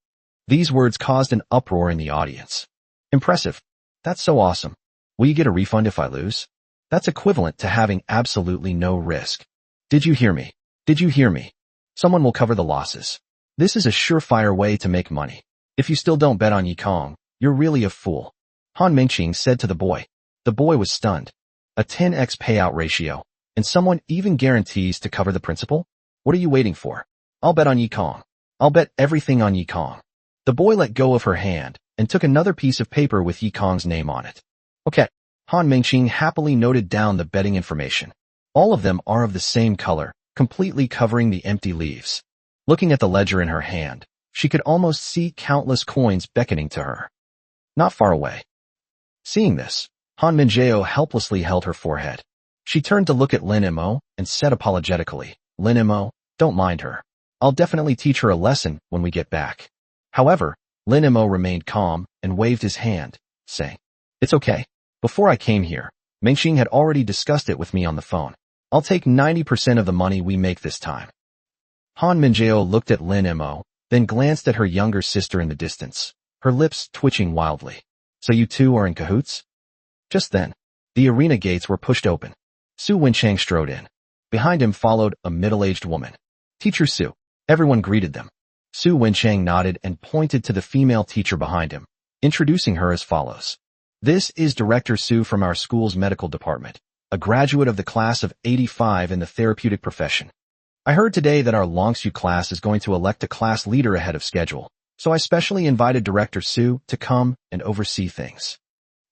These words caused an uproar in the audience. Impressive. That's so awesome. Will you get a refund if I lose? That's equivalent to having absolutely no risk. Did you hear me? Did you hear me? Someone will cover the losses. This is a surefire way to make money. If you still don't bet on Yikong, you're really a fool. Han Mingqing said to the boy. The boy was stunned. A 10x payout ratio, and someone even guarantees to cover the principal? What are you waiting for? I'll bet on Yikong. I'll bet everything on Yikong. The boy let go of her hand and took another piece of paper with Yikong's name on it. Okay. Han Mingqing happily noted down the betting information. All of them are of the same color, completely covering the empty leaves. Looking at the ledger in her hand, she could almost see countless coins beckoning to her. Not far away. Seeing this, Han Minjao helplessly held her forehead. She turned to look at Lin Mo and said apologetically, Lin Mo, don't mind her. I'll definitely teach her a lesson when we get back. However, Lin Mo remained calm and waved his hand, saying, It's okay. Before I came here, Mingqing had already discussed it with me on the phone. I'll take 90% of the money we make this time. Han Minjao looked at Lin Mo, then glanced at her younger sister in the distance, her lips twitching wildly. So you two are in cahoots? Just then, the arena gates were pushed open. Su Wenchang strode in. Behind him followed a middle-aged woman. Teacher Su. Everyone greeted them. Su Wenchang nodded and pointed to the female teacher behind him, introducing her as follows. This is Director Su from our school's medical department, a graduate of the class of 85 in the therapeutic profession. I heard today that our Longsu class is going to elect a class leader ahead of schedule, so I specially invited Director Su to come and oversee things.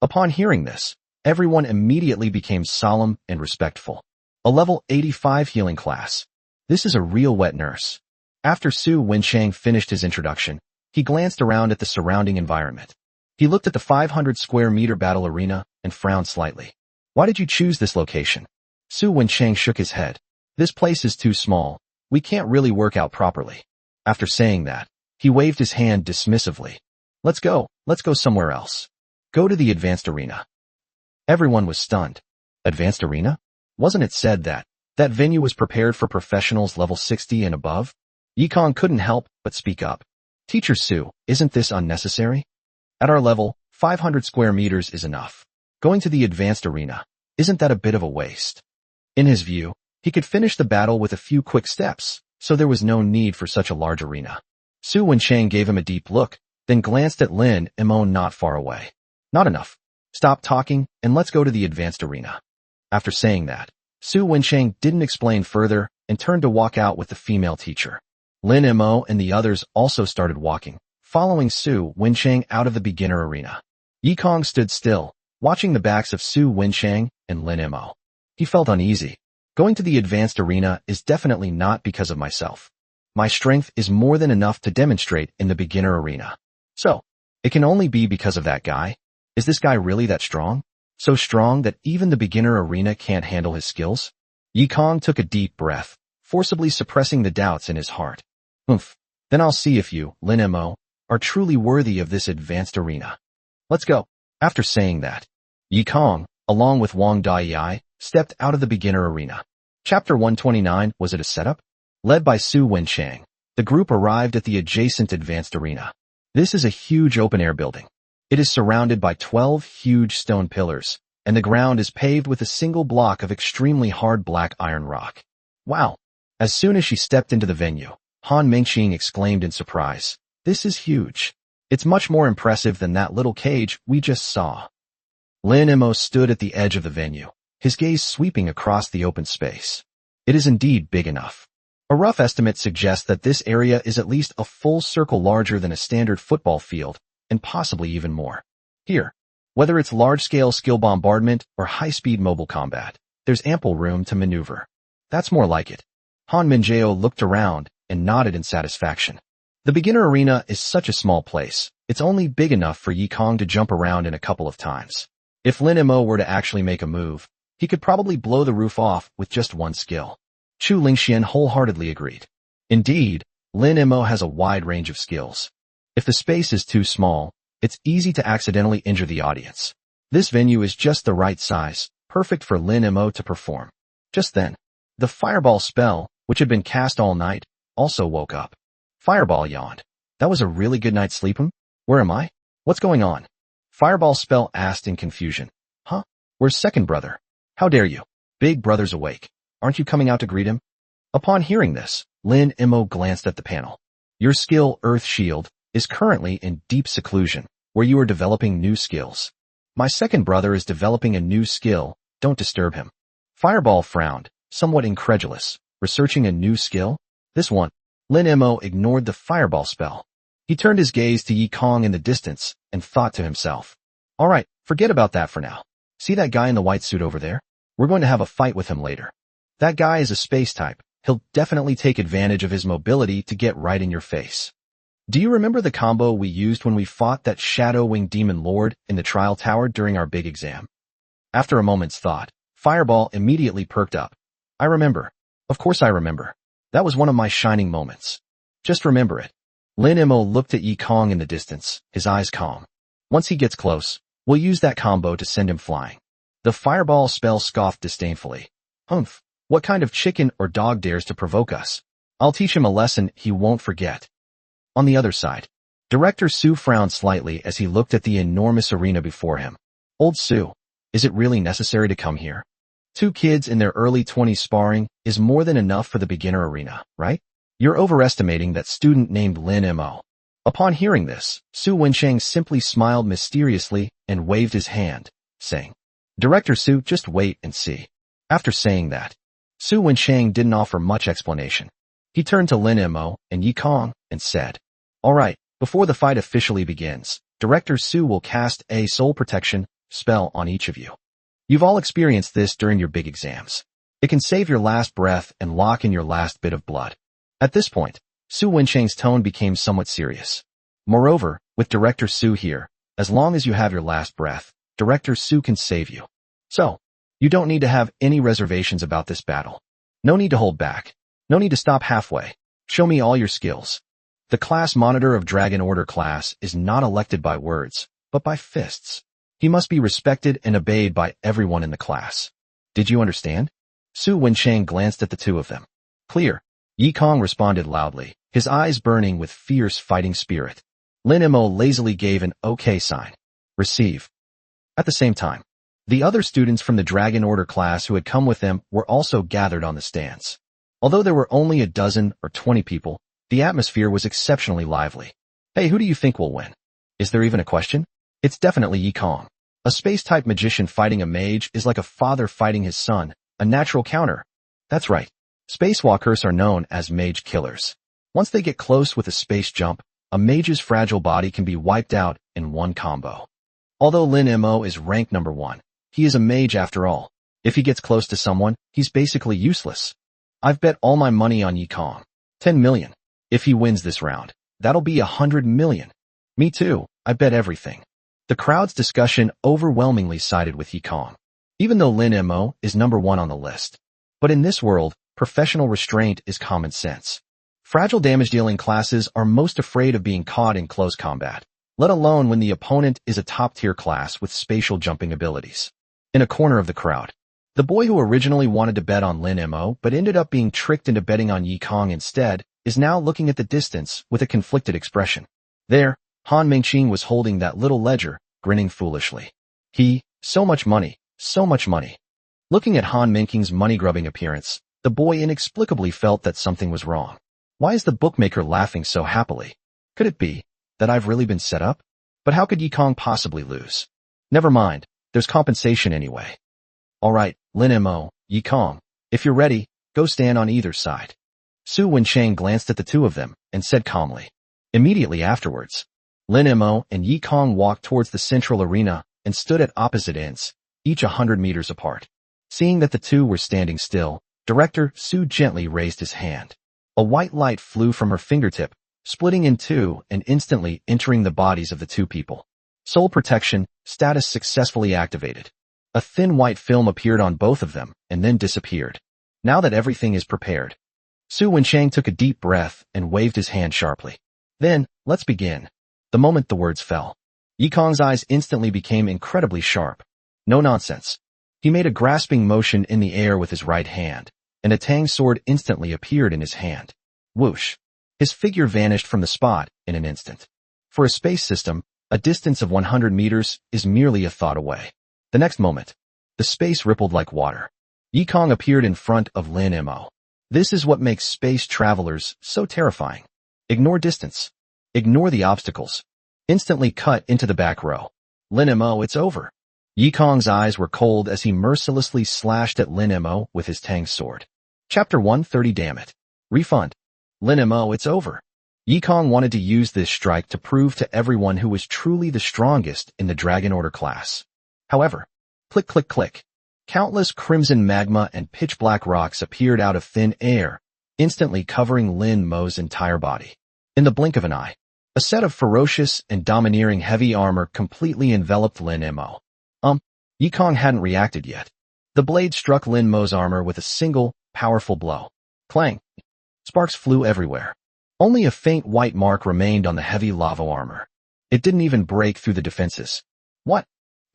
Upon hearing this, everyone immediately became solemn and respectful. A level 85 healing class. This is a real wet nurse. After Su Wenchang finished his introduction, he glanced around at the surrounding environment. He looked at the 500 square meter battle arena and frowned slightly. Why did you choose this location? Su Wenchang shook his head. This place is too small. We can't really work out properly. After saying that, he waved his hand dismissively. Let's go somewhere else. Go to the advanced arena. Everyone was stunned. Advanced arena? Wasn't it said that venue was prepared for professionals level 60 and above? Yikong couldn't help but speak up. Teacher Su, isn't this unnecessary? At our level, 500 square meters is enough. Going to the advanced arena, isn't that a bit of a waste? In his view, he could finish the battle with a few quick steps, so there was no need for such a large arena. Su Wenchang gave him a deep look, then glanced at Lin Mo not far away. Not enough. Stop talking and let's go to the advanced arena. After saying that, Su Wenchang didn't explain further and turned to walk out with the female teacher. Lin Mo and the others also started walking, following Su Wenchang out of the beginner arena. Yikong stood still, watching the backs of Su Wenchang and Lin Mo. He felt uneasy. Going to the advanced arena is definitely not because of myself. My strength is more than enough to demonstrate in the beginner arena. So, it can only be because of that guy. Is this guy really that strong? So strong that even the beginner arena can't handle his skills? Yikong took a deep breath, forcibly suppressing the doubts in his heart. Then I'll see if you, Lin Mo, are truly worthy of this advanced arena. Let's go. After saying that, Yikong, along with Wang Daiyai, stepped out of the beginner arena. Chapter 129, was it a setup? Led by Su Wenchang, the group arrived at the adjacent advanced arena. This is a huge open-air building. It is surrounded by 12 huge stone pillars, and the ground is paved with a single block of extremely hard black iron rock. Wow! As soon as she stepped into the venue, Han Mingqing exclaimed in surprise, This is huge. It's much more impressive than that little cage we just saw. Lin Mo stood at the edge of the venue, his gaze sweeping across the open space. It is indeed big enough. A rough estimate suggests that this area is at least a full circle larger than a standard football field, and possibly even more. Here, whether it's large-scale skill bombardment or high-speed mobile combat, there's ample room to maneuver. That's more like it. Han Minjao looked around and nodded in satisfaction. The beginner arena is such a small place, it's only big enough for Yikong to jump around in a couple of times. If Lin Mo were to actually make a move, he could probably blow the roof off with just one skill. Chu Lingxian wholeheartedly agreed. Indeed, Lin Mo has a wide range of skills. If the space is too small, it's easy to accidentally injure the audience. This venue is just the right size, perfect for Lin Mo to perform. Just then, the fireball spell, which had been cast all night, also woke up. Fireball yawned. That was a really good night's sleep. Where am I? What's going on? Fireball spell asked in confusion. Huh? Where's second brother? How dare you? Big brother's awake. Aren't you coming out to greet him? Upon hearing this, Lin Mo glanced at the panel. Your skill, Earth Shield, is currently in deep seclusion, where you are developing new skills. My second brother is developing a new skill, don't disturb him. Fireball frowned, somewhat incredulous. Researching a new skill? This one, Lin Mo ignored the fireball spell. He turned his gaze to Yi Kong in the distance and thought to himself, all right, forget about that for now. See that guy in the white suit over there? We're going to have a fight with him later. That guy is a space type. He'll definitely take advantage of his mobility to get right in your face. Do you remember the combo we used when we fought that Shadow Wing Demon Lord in the trial tower during our big exam? After a moment's thought, Fireball immediately perked up. I remember. Of course I remember. That was one of my shining moments. Just remember it. Lin Mo looked at Yi Kong in the distance, his eyes calm. Once he gets close, we'll use that combo to send him flying. The fireball spell scoffed disdainfully. Humph, what kind of chicken or dog dares to provoke us? I'll teach him a lesson he won't forget. On the other side, Director Su frowned slightly as he looked at the enormous arena before him. Old Su, is it really necessary to come here? 2 kids in their early 20s sparring is more than enough for the beginner arena, right? You're overestimating that student named Lin Mo. Upon hearing this, Su Wensheng simply smiled mysteriously and waved his hand, saying, Director Su, just wait and see. After saying that, Su Wensheng didn't offer much explanation. He turned to Lin Mo and Yi Kong and said, all right, before the fight officially begins, Director Su will cast a soul protection spell on each of you. You've all experienced this during your big exams. It can save your last breath and lock in your last bit of blood. At this point, Su Wensheng's tone became somewhat serious. Moreover, with Director Su here, as long as you have your last breath, Director Su can save you. So, you don't need to have any reservations about this battle. No need to hold back. No need to stop halfway. Show me all your skills. The class monitor of Dragon Order class is not elected by words, but by fists. He must be respected and obeyed by everyone in the class. Did you understand? Su Wensheng glanced at the 2 of them. Clear. Yi Kong responded loudly, his eyes burning with fierce fighting spirit. Lin Mo lazily gave an OK sign. Receive. At the same time, the other students from the Dragon Order class who had come with them were also gathered on the stands. Although there were only a dozen or 20 people, the atmosphere was exceptionally lively. Hey, who do you think will win? Is there even a question? It's definitely Yi Kong. A space-type magician fighting a mage is like a father fighting his son, a natural counter. That's right. Spacewalkers are known as mage killers. Once they get close with a space jump, a mage's fragile body can be wiped out in one combo. Although Lin Mo is ranked number 1, he is a mage after all. If he gets close to someone, he's basically useless. I've bet all my money on Yi Kong. 10 million. If he wins this round, that'll be 100 million. Me too, I bet everything. The crowd's discussion overwhelmingly sided with Yi Kong, even though Lin Mo is number 1 on the list. But in this world, professional restraint is common sense. Fragile damage-dealing classes are most afraid of being caught in close combat, let alone when the opponent is a top-tier class with spatial jumping abilities. In a corner of the crowd, the boy who originally wanted to bet on Lin Mo but ended up being tricked into betting on Yi Kong instead is now looking at the distance with a conflicted expression. There, Han Mingqing was holding that little ledger, grinning foolishly. So much money, so much money. Looking at Han Mingqing's money-grubbing appearance, the boy inexplicably felt that something was wrong. Why is the bookmaker laughing so happily? Could it be that I've really been set up? But how could Yi Kong possibly lose? Never mind, there's compensation anyway. All right, Lin Mo, Yi Kong, if you're ready, go stand on either side. Su Wensheng glanced at the 2 of them and said calmly. Immediately afterwards, Lin Mo and Yi Kong walked towards the central arena and stood at opposite ends, each 100 meters apart. Seeing that the 2 were standing still, Director Su gently raised his hand. A white light flew from her fingertip, splitting in 2 and instantly entering the bodies of the 2 people. Soul protection, status successfully activated. A thin white film appeared on both of them and then disappeared. Now that everything is prepared, Su Wensheng took a deep breath and waved his hand sharply. Then, let's begin. The moment the words fell, Yi Kong's eyes instantly became incredibly sharp. No nonsense. He made a grasping motion in the air with his right hand, and a Tang sword instantly appeared in his hand. Whoosh. His figure vanished from the spot in an instant. For a space system, a distance of 100 meters is merely a thought away. The next moment, the space rippled like water. Yi Kong appeared in front of Lin Mo. This is what makes space travelers so terrifying. Ignore distance. Ignore the obstacles. Instantly cut into the back row. Lin Mo, it's over. Yi Kong's eyes were cold as he mercilessly slashed at Lin Mo with his Tang sword. Chapter 130. Damn it. Refund. Lin Mo, it's over. Yikong wanted to use this strike to prove to everyone who was truly the strongest in the Dragon Order class. However, click click click, countless crimson magma and pitch-black rocks appeared out of thin air, instantly covering Lin Mo's entire body. In the blink of an eye, a set of ferocious and domineering heavy armor completely enveloped Lin Mo. Yikong hadn't reacted yet. The blade struck Lin Mo's armor with a single, powerful blow. Clang! Sparks flew everywhere. Only a faint white mark remained on the heavy lava armor. It didn't even break through the defenses. What?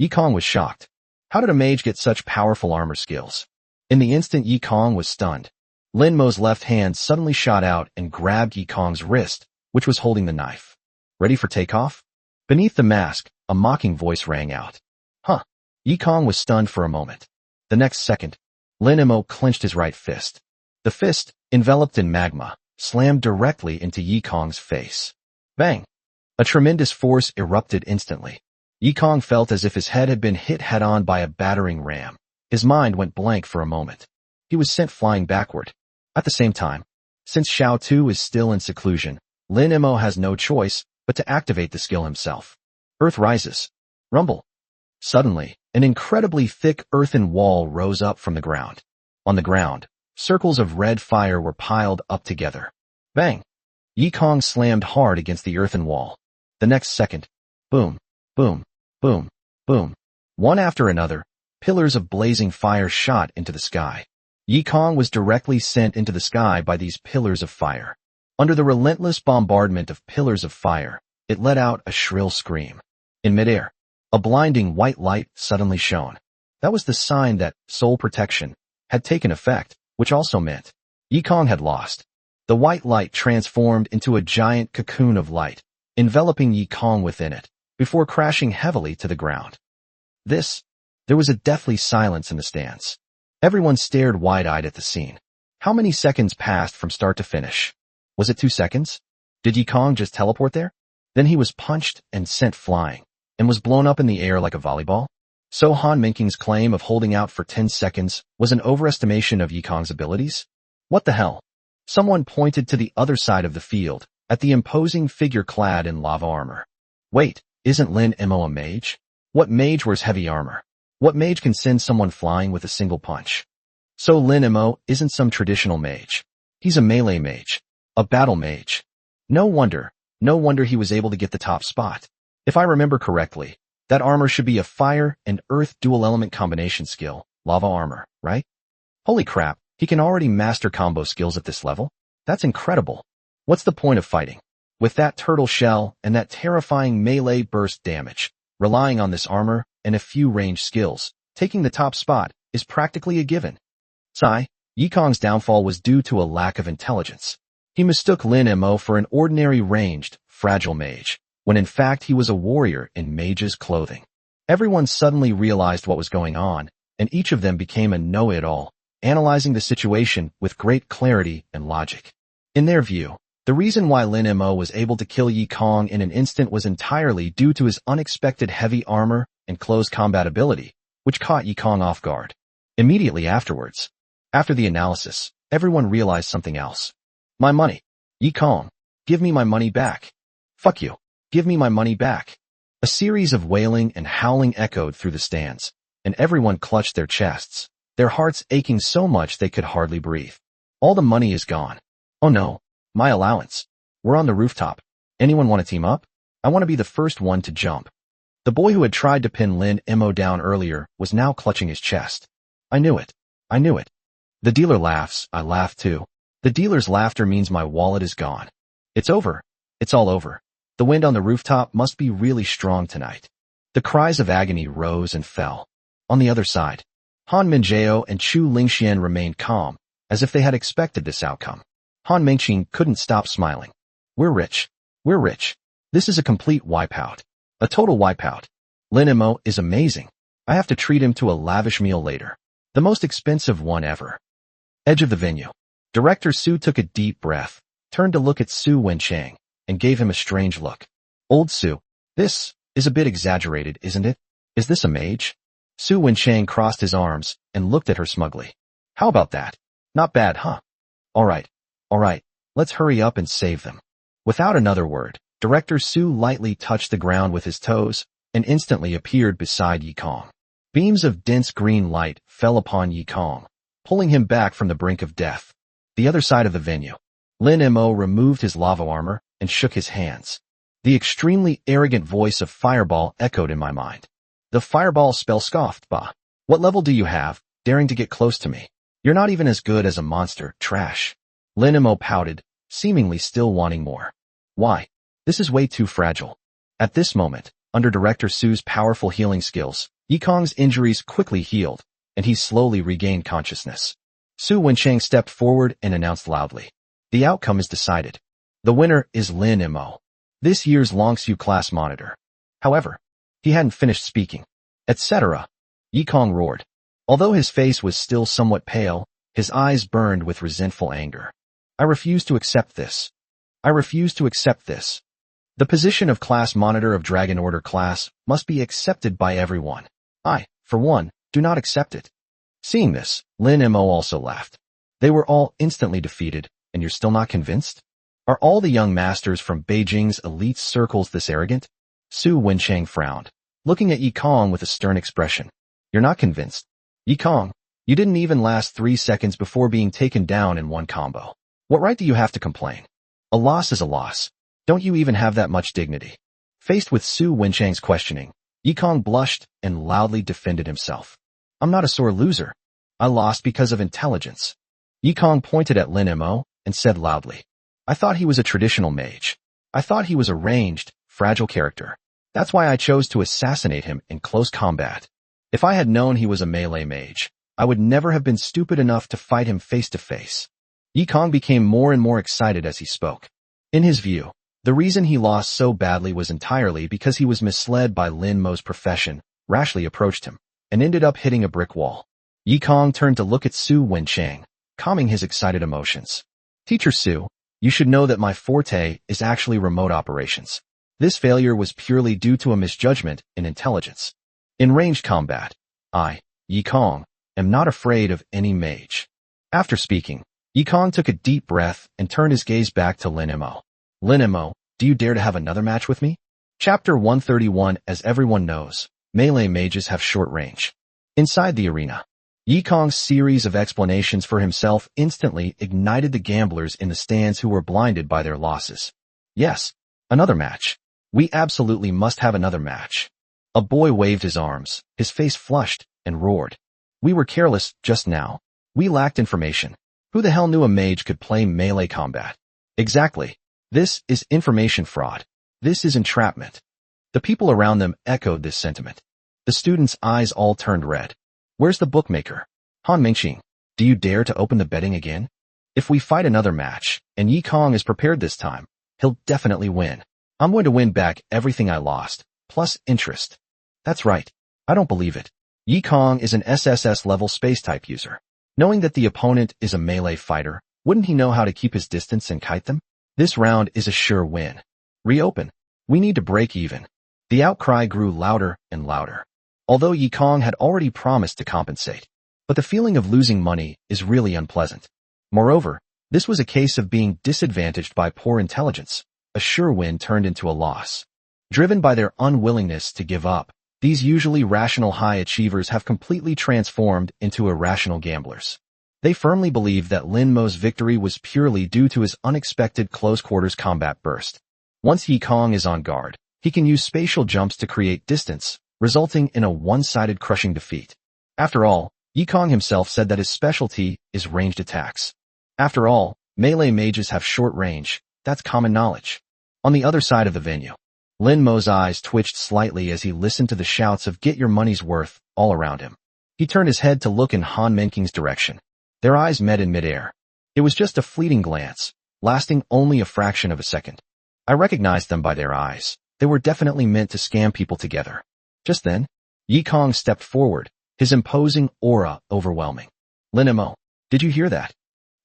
Yikong was shocked. How did a mage get such powerful armor skills? In the instant Yikong was stunned, Lin Mo's left hand suddenly shot out and grabbed Yikong's wrist, which was holding the knife. Ready for takeoff? Beneath the mask, a mocking voice rang out. Huh. Yikong was stunned for a moment. The next second, Lin Mo clenched his right fist. The fist, enveloped in magma, slammed directly into Yikong's face. Bang! A tremendous force erupted instantly. Yikong felt as if his head had been hit head-on by a battering ram. His mind went blank for a moment. He was sent flying backward. At the same time, since Xiao Tu is still in seclusion, Lin Mo has no choice but to activate the skill himself. Earth rises. Rumble. Suddenly, an incredibly thick earthen wall rose up from the ground. On the ground, circles of red fire were piled up together. Bang! Yikong slammed hard against the earthen wall. The next second, boom, boom, boom, boom. One after another, pillars of blazing fire shot into the sky. Yikong was directly sent into the sky by these pillars of fire. Under the relentless bombardment of pillars of fire, it let out a shrill scream. In midair, a blinding white light suddenly shone. That was the sign that soul protection had taken effect, which also meant Yikong had lost. The white light transformed into a giant cocoon of light, enveloping Yikong within it, before crashing heavily to the ground. There was a deathly silence in the stands. Everyone stared wide-eyed at the scene. How many seconds passed from start to finish? Was it 2 seconds? Did Yikong just teleport there? Then he was punched and sent flying, and was blown up in the air like a volleyball? So Han Mingqing's claim of holding out for 10 seconds was an overestimation of Yikong's abilities? What the hell? Someone pointed to the other side of the field, at the imposing figure clad in lava armor. Wait, isn't Lin Mo a mage? What mage wears heavy armor? What mage can send someone flying with a single punch? So Lin Mo isn't some traditional mage. He's a melee mage. A battle mage. No wonder he was able to get the top spot. If I remember correctly, that armor should be a fire and earth dual element combination skill, lava armor, right? Holy crap, he can already master combo skills at this level? That's incredible. What's the point of fighting? With that turtle shell and that terrifying melee burst damage, relying on this armor and a few range skills, taking the top spot is practically a given. Yikong's downfall was due to a lack of intelligence. He mistook Lin Mo for an ordinary ranged, fragile mage, when in fact he was a warrior in mage's clothing. Everyone suddenly realized what was going on, and each of them became a know-it-all, analyzing the situation with great clarity and logic. In their view, the reason why Lin Mo was able to kill Yikong in an instant was entirely due to his unexpected heavy armor and close combat ability, which caught Yikong off guard. Immediately afterwards, after the analysis, everyone realized something else. My money. Yikong, give me my money back. Fuck you. Give me my money back. A series of wailing and howling echoed through the stands, and everyone clutched their chests, their hearts aching so much they could hardly breathe. All the money is gone. Oh no, my allowance. We're on the rooftop. Anyone want to team up? I want to be the first one to jump. The boy who had tried to pin Lin Mo down earlier was now clutching his chest. I knew it. I knew it. The dealer laughs, I laugh too. The dealer's laughter means my wallet is gone. It's over. It's all over. The wind on the rooftop must be really strong tonight. The cries of agony rose and fell. On the other side, Han Mingjie and Chu Lingxian remained calm, as if they had expected this outcome. Han Mingqing couldn't stop smiling. We're rich. We're rich. This is a complete wipeout. A total wipeout. Lin Mo is amazing. I have to treat him to a lavish meal later. The most expensive one ever. Edge of the venue. Director Su took a deep breath, turned to look at Su Wenchang, and gave him a strange look. Old Su, this is a bit exaggerated, isn't it? Is this a mage? Su Wenchang crossed his arms and looked at her smugly. How about that? Not bad, huh? All right. Let's hurry up and save them. Without another word, Director Su lightly touched the ground with his toes and instantly appeared beside Yi Kong. Beams of dense green light fell upon Yi Kong, pulling him back from the brink of death. The other side of the venue. Lin Mo removed his lava armor and shook his hands. The extremely arrogant voice of Fireball echoed in my mind. The Fireball spell scoffed, "Bah. What level do you have, daring to get close to me? You're not even as good as a monster, trash." Lin Mo pouted, seemingly still wanting more. "Why? This is way too fragile." At this moment, under Director Su's powerful healing skills, Yi Kong's injuries quickly healed, and he slowly regained consciousness. Su Wenchang stepped forward and announced loudly. The outcome is decided. The winner is Lin Mo, this year's Longsu class monitor. However, he hadn't finished speaking. Etc. Yi Kong roared. Although his face was still somewhat pale, his eyes burned with resentful anger. I refuse to accept this. I refuse to accept this. The position of class monitor of Dragon Order class must be accepted by everyone. I, for one, do not accept it. Seeing this, Lin Mo also laughed. They were all instantly defeated, and you're still not convinced? Are all the young masters from Beijing's elite circles this arrogant? Su Wenchang frowned, looking at Yi Kong with a stern expression. You're not convinced? Yi Kong, you didn't even last 3 seconds before being taken down in one combo. What right do you have to complain? A loss is a loss. Don't you even have that much dignity? Faced with Su Wenchang's questioning, Yi Kong blushed and loudly defended himself. I'm not a sore loser. I lost because of intelligence. Yi Kong pointed at Lin Mo and said loudly. I thought he was a traditional mage. I thought he was a ranged, fragile character. That's why I chose to assassinate him in close combat. If I had known he was a melee mage, I would never have been stupid enough to fight him face to face. Yi Kong became more and more excited as he spoke. In his view, the reason he lost so badly was entirely because he was misled by Lin Mo's profession, rashly approached him, and ended up hitting a brick wall. Yi Kong turned to look at Su Wenchang, calming his excited emotions. Teacher Su, you should know that my forte is actually remote operations. This failure was purely due to a misjudgment in intelligence. In ranged combat, I, Yi Kong, am not afraid of any mage. After speaking, Yi Kong took a deep breath and turned his gaze back to Lin Mo. Lin Mo, do you dare to have another match with me? Chapter 131. As everyone knows, melee mages have short range. Inside the arena, Yi Kong's series of explanations for himself instantly ignited the gamblers in the stands who were blinded by their losses. Yes, another match. We absolutely must have another match. A boy waved his arms, his face flushed, and roared. We were careless just now. We lacked information. Who the hell knew a mage could play melee combat? Exactly. This is information fraud. This is entrapment. The people around them echoed this sentiment. The students' eyes all turned red. Where's the bookmaker? Han Mingqing, do you dare to open the betting again? If we fight another match, and Yi Kong is prepared this time, he'll definitely win. I'm going to win back everything I lost, plus interest. That's right. I don't believe it. Yi Kong is an SSS level space type user. Knowing that the opponent is a melee fighter, wouldn't he know how to keep his distance and kite them? This round is a sure win. Reopen. We need to break even. The outcry grew louder and louder. Although Yi Kong had already promised to compensate, but the feeling of losing money is really unpleasant. Moreover, this was a case of being disadvantaged by poor intelligence. A sure win turned into a loss. Driven by their unwillingness to give up, these usually rational high achievers have completely transformed into irrational gamblers. They firmly believe that Lin Mo's victory was purely due to his unexpected close-quarters combat burst. Once Yi Kong is on guard, he can use spatial jumps to create distance, resulting in a one-sided crushing defeat. After all, Yi Kong himself said that his specialty is ranged attacks. After all, melee mages have short range. That's common knowledge. On the other side of the venue, Lin Mo's eyes twitched slightly as he listened to the shouts of "get your money's worth" all around him. He turned his head to look in Han Mingqing's direction. Their eyes met in midair. It was just a fleeting glance, lasting only a fraction of a second. I recognized them by their eyes. They were definitely meant to scam people together. Just then, Yi Kong stepped forward, his imposing aura overwhelming. Lin Mo, did you hear that?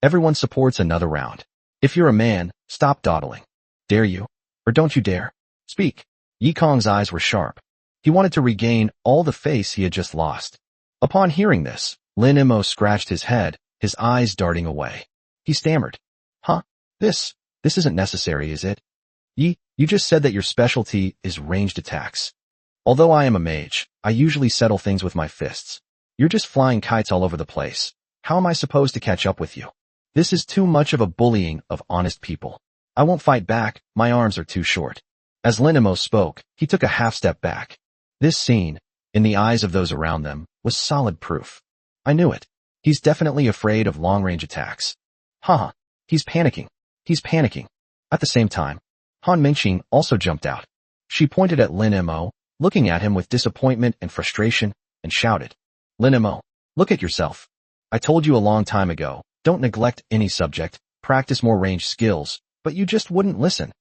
Everyone supports another round. If you're a man, stop dawdling. Dare you? Or don't you dare? Speak. Yi Kong's eyes were sharp. He wanted to regain all the face he had just lost. Upon hearing this, Lin Mo scratched his head, his eyes darting away. He stammered. Huh? This isn't necessary, is it? You just said that your specialty is ranged attacks. Although I am a mage, I usually settle things with my fists. You're just flying kites all over the place. How am I supposed to catch up with you? This is too much of a bullying of honest people. I won't fight back, my arms are too short. As Lin Emo spoke, he took a half step back. This scene, in the eyes of those around them, was solid proof. I knew it. He's definitely afraid of long-range attacks. Haha, he's panicking. He's panicking. At the same time, Han Mingqing also jumped out. She pointed at Lin Emo, looking at him with disappointment and frustration, and shouted, Lin Emo, look at yourself. I told you a long time ago, don't neglect any subject, practice more range skills, but you just wouldn't listen.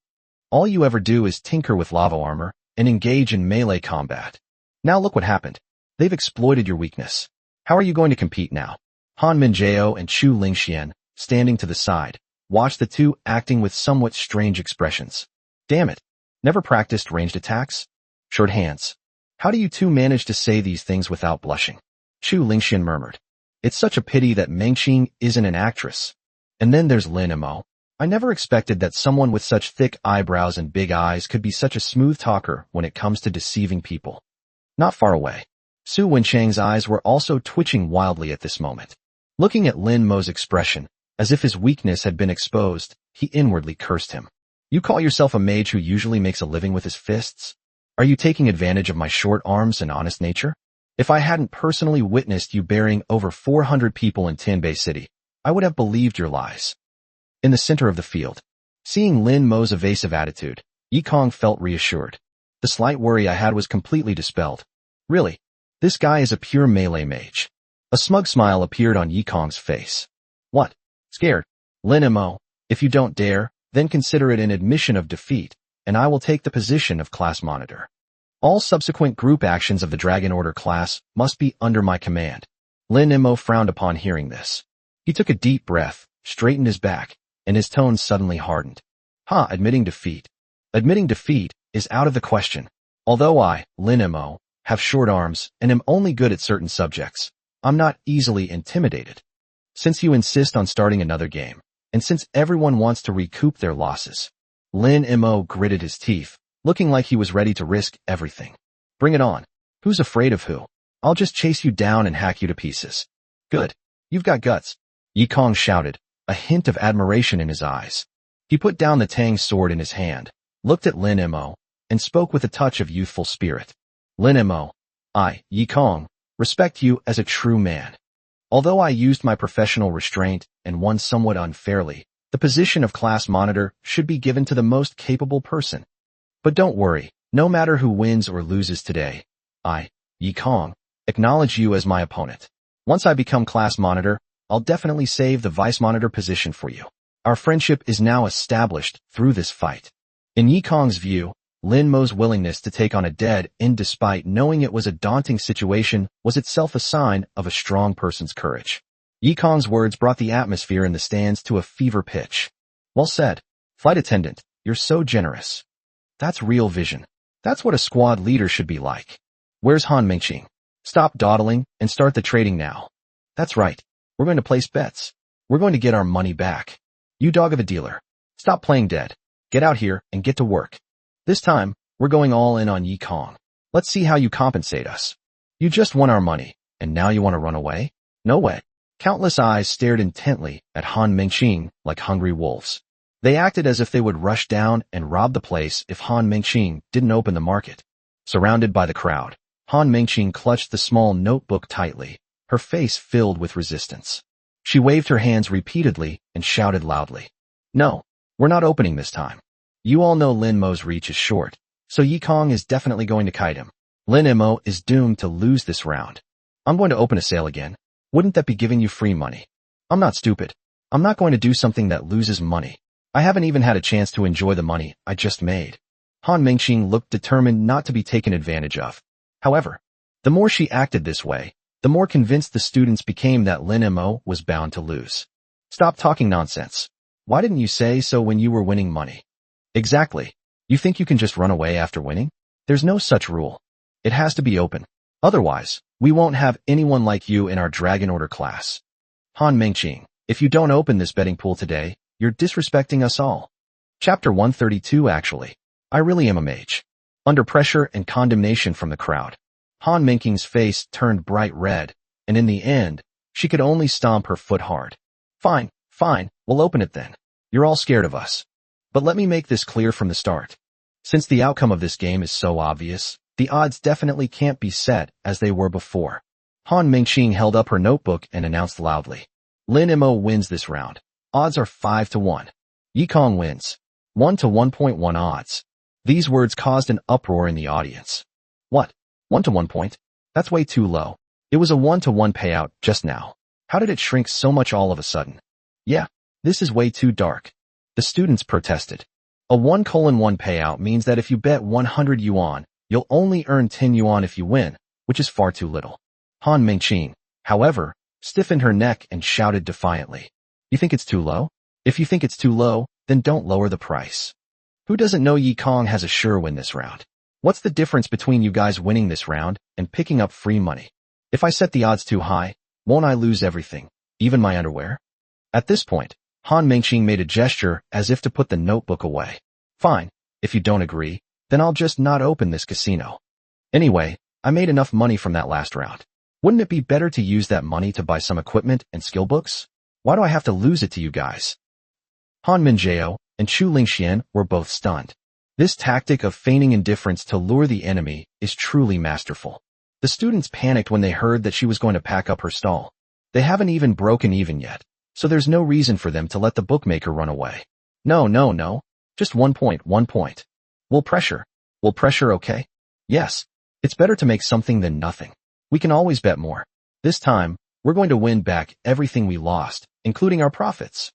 All you ever do is tinker with lava armor and engage in melee combat. Now look what happened. They've exploited your weakness. How are you going to compete now? Han Minjiao and Chu Lingxian, standing to the side, watched the two acting with somewhat strange expressions. Damn it. Never practiced ranged attacks? Short hands. How do you two manage to say these things without blushing? Chu Lingxian murmured. It's such a pity that Mengqing isn't an actress. And then there's Lin Emo. I never expected that someone with such thick eyebrows and big eyes could be such a smooth talker when it comes to deceiving people. Not far away, Su Wenchang's eyes were also twitching wildly at this moment. Looking at Lin Mo's expression, as if his weakness had been exposed, he inwardly cursed him. You call yourself a mage who usually makes a living with his fists? Are you taking advantage of my short arms and honest nature? If I hadn't personally witnessed you burying over 400 people in Tianbei City, I would have believed your lies. In the center of the field, seeing Lin Mo's evasive attitude, Yi Kong felt reassured. The slight worry I had was completely dispelled. Really, this guy is a pure melee mage. A smug smile appeared on Yi Kong's face. What? Scared? Lin Mo, if you don't dare, then consider it an admission of defeat, and I will take the position of class monitor. All subsequent group actions of the Dragon Order class must be under my command. Lin Mo frowned upon hearing this. He took a deep breath, straightened his back, and his tone suddenly hardened. Admitting defeat. Admitting defeat is out of the question. Although I, Lin Mo, have short arms and am only good at certain subjects, I'm not easily intimidated. Since you insist on starting another game, and since everyone wants to recoup their losses, Lin Mo gritted his teeth, looking like he was ready to risk everything. Bring it on. Who's afraid of who? I'll just chase you down and hack you to pieces. Good. You've got guts. Yi Kong shouted, a hint of admiration in his eyes. He put down the Tang sword in his hand, looked at Lin Mo, and spoke with a touch of youthful spirit. Lin Mo, I, Yi Kong, respect you as a true man. Although I used my professional restraint and won somewhat unfairly, the position of class monitor should be given to the most capable person. But don't worry, no matter who wins or loses today, I, Yi Kong, acknowledge you as my opponent. Once I become class monitor, I'll definitely save the vice monitor position for you. Our friendship is now established through this fight. In Yi Kong's view, Lin Mo's willingness to take on a dead end despite knowing it was a daunting situation was itself a sign of a strong person's courage. Yi Kong's words brought the atmosphere in the stands to a fever pitch. Well said. Flight attendant, you're so generous. That's real vision. That's what a squad leader should be like. Where's Han Mingqing? Stop dawdling and start the trading now. That's right. We're going to place bets. We're going to get our money back. You dog of a dealer. Stop playing dead. Get out here and get to work. This time, we're going all in on Yi Kong. Let's see how you compensate us. You just won our money, and now you want to run away? No way. Countless eyes stared intently at Han Mingqing like hungry wolves. They acted as if they would rush down and rob the place if Han Mingqing didn't open the market. Surrounded by the crowd, Han Mingqing clutched the small notebook tightly, her face filled with resistance. She waved her hands repeatedly and shouted loudly. No, we're not opening this time. You all know Lin Mo's reach is short, so Yi Kong is definitely going to kite him. Lin Mo is doomed to lose this round. I'm going to open a sale again. Wouldn't that be giving you free money? I'm not stupid. I'm not going to do something that loses money. I haven't even had a chance to enjoy the money I just made. Han Mingqing looked determined not to be taken advantage of. However, the more she acted this way, the more convinced the students became that Lin Mo was bound to lose. Stop talking nonsense. Why didn't you say so when you were winning money? Exactly. You think you can just run away after winning? There's no such rule. It has to be open. Otherwise, we won't have anyone like you in our Dragon Order class. Han Mingqing, if you don't open this betting pool today, You're disrespecting us all. Chapter 132 actually. I really am a mage. Under pressure and condemnation from the crowd, Han Mingqing's face turned bright red, and in the end, she could only stomp her foot hard. Fine, fine, we'll open it then. You're all scared of us. But let me make this clear from the start. Since the outcome of this game is so obvious, the odds definitely can't be set as they were before. Han Mingqing held up her notebook and announced loudly. Lin Mo wins this round. Odds are 5-1. Yikong wins. 1-1.1 odds. These words caused an uproar in the audience. What? 1-1 point? That's way too low. It was a 1-1 payout just now. How did it shrink so much all of a sudden? Yeah, this is way too dark. The students protested. A 1:1 payout means that if you bet 100 yuan, you'll only earn 10 yuan if you win, which is far too little. Han Mingqing, however, stiffened her neck and shouted defiantly. You think it's too low? If you think it's too low, then don't lower the price. Who doesn't know Yikong has a sure win this round? What's the difference between you guys winning this round and picking up free money? If I set the odds too high, won't I lose everything, even my underwear? At this point, Han Mingqing made a gesture as if to put the notebook away. Fine, if you don't agree, then I'll just not open this casino. Anyway, I made enough money from that last round. Wouldn't it be better to use that money to buy some equipment and skill books? Why do I have to lose it to you guys? Han Minjiao and Chu Lingxian were both stunned. This tactic of feigning indifference to lure the enemy is truly masterful. The students panicked when they heard that she was going to pack up her stall. They haven't even broken even yet, so there's no reason for them to let the bookmaker run away. No. Just 1 point. We'll pressure, okay? Yes, it's better to make something than nothing. We can always bet more. This time, we're going to win back everything we lost, including our profits.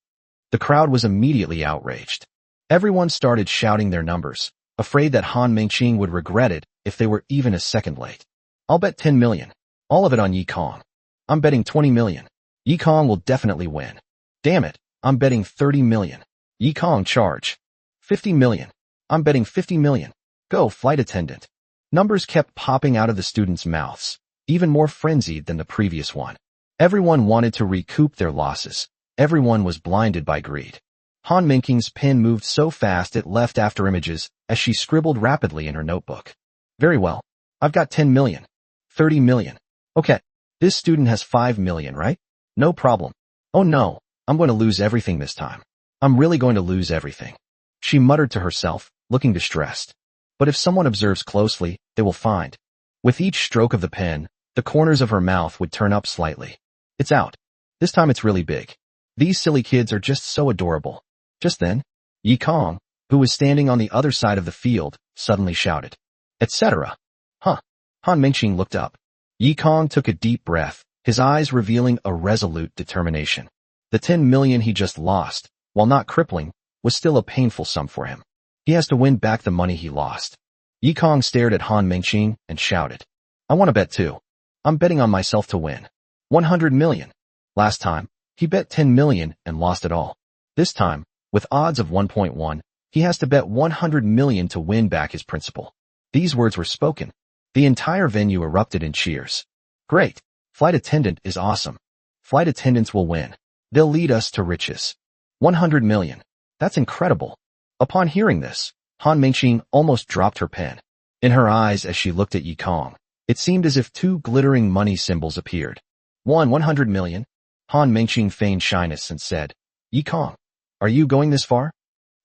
The crowd was immediately outraged. Everyone started shouting their numbers, afraid that Han Mingqing would regret it if they were even a second late. I'll bet 10 million. All of it on Yikong. I'm betting 20 million. Yikong will definitely win. Damn it, I'm betting 30 million. Yikong charge. 50 million. I'm betting 50 million. Go, flight attendant. Numbers kept popping out of the students' mouths, even more frenzied than the previous one. Everyone wanted to recoup their losses. Everyone was blinded by greed. Han Mingqing's pen moved so fast it left after images as she scribbled rapidly in her notebook. Very well. I've got 10 million. 30 million. Okay. This student has 5 million, right? No problem. Oh no, I'm going to lose everything this time. I'm really going to lose everything. She muttered to herself, looking distressed. But if someone observes closely, they will find. With each stroke of the pen, the corners of her mouth would turn up slightly. It's out. This time it's really big. These silly kids are just so adorable. Just then, Yikong, who was standing on the other side of the field, suddenly shouted, etc. Huh. Han Mingqing looked up. Yikong took a deep breath, his eyes revealing a resolute determination. The 10 million he just lost, while not crippling, was still a painful sum for him. He has to win back the money he lost. Yikong stared at Han Mingqing and shouted, I want to bet too. I'm betting on myself to win. 100 million. Last time, he bet 10 million and lost it all. This time, with odds of 1.1, he has to bet 100 million to win back his principal. These words were spoken. The entire venue erupted in cheers. Great. Flight attendant is awesome. Flight attendants will win. They'll lead us to riches. 100 million. That's incredible. Upon hearing this, Han Mingqing almost dropped her pen. In her eyes as she looked at Yikong, it seemed as if two glittering money symbols appeared. 100 million. Han Mingqing feigned shyness and said, Yikong, are you going this far?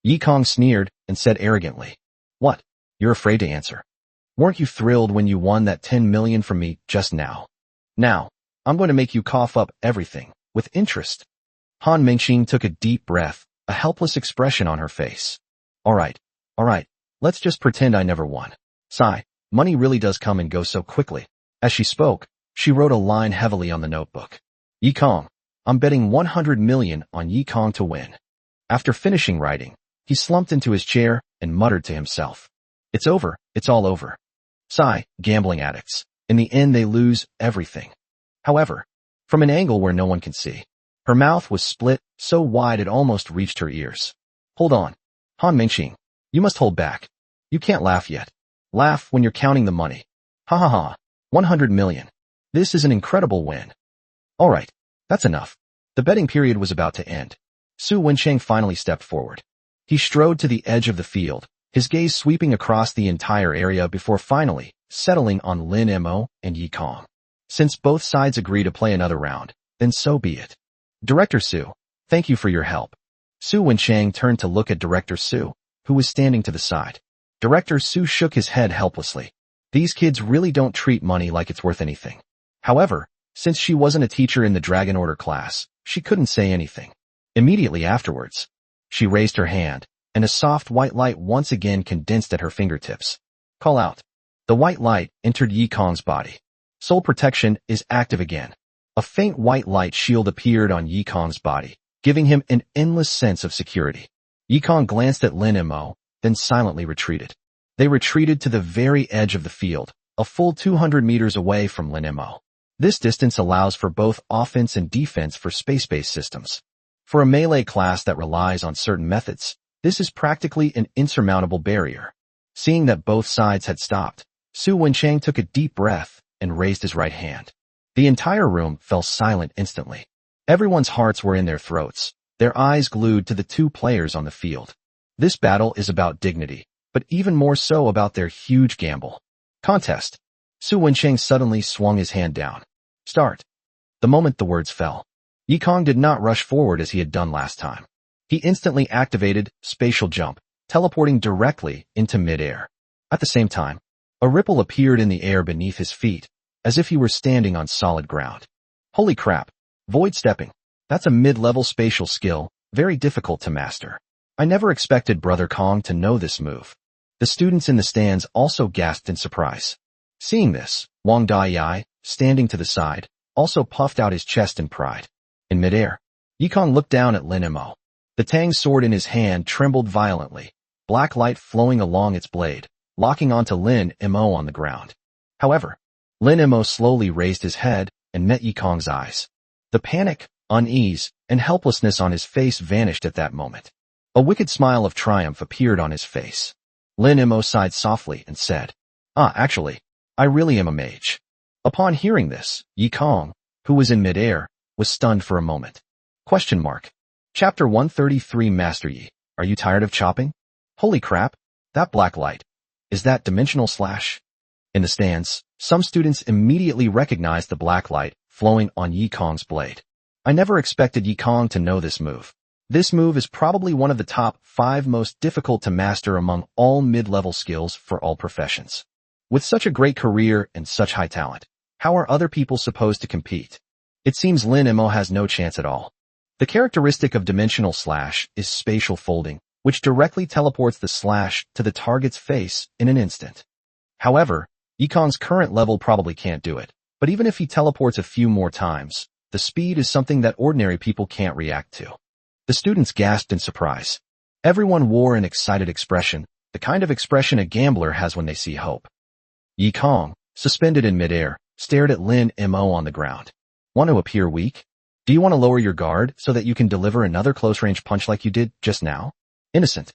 Yikong sneered and said arrogantly, What? You're afraid to answer. Weren't you thrilled when you won that 10 million from me just now? Now, I'm going to make you cough up everything, with interest. Han Mingqing took a deep breath, a helpless expression on her face. All right, let's just pretend I never won. Sigh, money really does come and go so quickly. As she spoke, she wrote a line heavily on the notebook. Yikong, I'm betting 100 million on Yikong to win. After finishing writing, he slumped into his chair and muttered to himself. It's over, it's all over. Sigh, gambling addicts. In the end they lose everything. However, from an angle where no one can see, her mouth was split so wide it almost reached her ears. Hold on. Han Mingqing, you must hold back. You can't laugh yet. Laugh when you're counting the money. Ha ha ha. 100 million. This is an incredible win. Alright, that's enough. The betting period was about to end. Su Wencheng finally stepped forward. He strode to the edge of the field, his gaze sweeping across the entire area before finally settling on Lin Mo and Yi Kong. Since both sides agree to play another round, then so be it. Director Su, thank you for your help. Su Wencheng turned to look at Director Su, who was standing to the side. Director Su shook his head helplessly. These kids really don't treat money like it's worth anything. However, since she wasn't a teacher in the Dragon Order class, she couldn't say anything. Immediately afterwards, she raised her hand, and a soft white light once again condensed at her fingertips. Call out. The white light entered Yi Kong's body. Soul protection is active again. A faint white light shield appeared on Yi Kong's body, giving him an endless sense of security. Yi Kong glanced at Lin Mo, then silently retreated. They retreated to the very edge of the field, a full 200 meters away from Lin Mo. This distance allows for both offense and defense for space-based systems. For a melee class that relies on certain methods, this is practically an insurmountable barrier. Seeing that both sides had stopped, Su Wencheng took a deep breath and raised his right hand. The entire room fell silent instantly. Everyone's hearts were in their throats, their eyes glued to the two players on the field. This battle is about dignity, but even more so about their huge gamble. Contest. Su Wencheng suddenly swung his hand down. Start. The moment the words fell, Yi Kong did not rush forward as he had done last time. He instantly activated Spatial Jump, teleporting directly into midair. At the same time, a ripple appeared in the air beneath his feet, as if he were standing on solid ground. Holy crap! Void stepping. That's a mid-level spatial skill, very difficult to master. I never expected Brother Kong to know this move. The students in the stands also gasped in surprise. Seeing this, Wang Daiyai, standing to the side, also puffed out his chest in pride. In midair, Yi Kong looked down at Lin Mo. The Tang sword in his hand trembled violently, black light flowing along its blade, locking onto Lin Mo on the ground. However, Lin Mo slowly raised his head and met Yi Kong's eyes. The panic, unease, and helplessness on his face vanished at that moment. A wicked smile of triumph appeared on his face. Lin Mo sighed softly and said, actually, I really am a mage. Upon hearing this, Yi Kong, who was in midair, was stunned for a moment. Question mark. Chapter 133 Master Yi, are you tired of chopping? Holy crap, that black light. Is that dimensional slash? In the stands, some students immediately recognized the black light flowing on Yi Kong's blade. I never expected Yi Kong to know this move. This move is probably one of the top 5 most difficult to master among all mid-level skills for all professions. With such a great career and such high talent, how are other people supposed to compete? It seems Lin Mo has no chance at all. The characteristic of dimensional slash is spatial folding, which directly teleports the slash to the target's face in an instant. However, Yi Kong's current level probably can't do it, but even if he teleports a few more times, the speed is something that ordinary people can't react to. The students gasped in surprise. Everyone wore an excited expression, the kind of expression a gambler has when they see hope. Yi Kong, suspended in midair, stared at Lin Mo on the ground. Want to appear weak? Do you want to lower your guard so that you can deliver another close-range punch like you did just now? Innocent.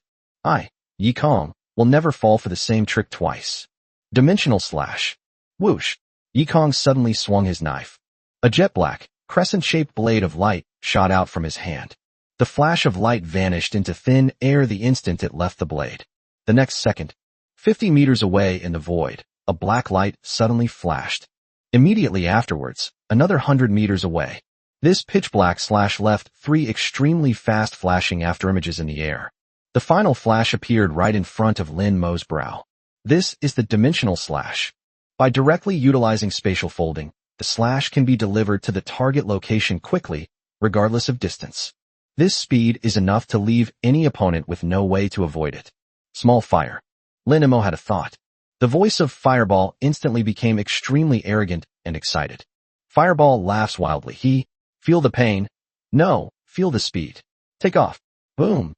Yi Kong, will never fall for the same trick twice. Dimensional slash. Whoosh. Yi Kong suddenly swung his knife. A jet-black, crescent-shaped blade of light shot out from his hand. The flash of light vanished into thin air the instant it left the blade. The next second, 50 meters away in the void, a black light suddenly flashed. Immediately afterwards, another 100 meters away. This pitch-black slash left 3 extremely fast flashing afterimages in the air. The final flash appeared right in front of Lin Mo's brow. This is the dimensional slash. By directly utilizing spatial folding, the slash can be delivered to the target location quickly, regardless of distance. This speed is enough to leave any opponent with no way to avoid it. Small fire. Lin Mo had a thought. The voice of Fireball instantly became extremely arrogant and excited. Fireball laughs wildly. Feel the pain? No, feel the speed. Take off. Boom.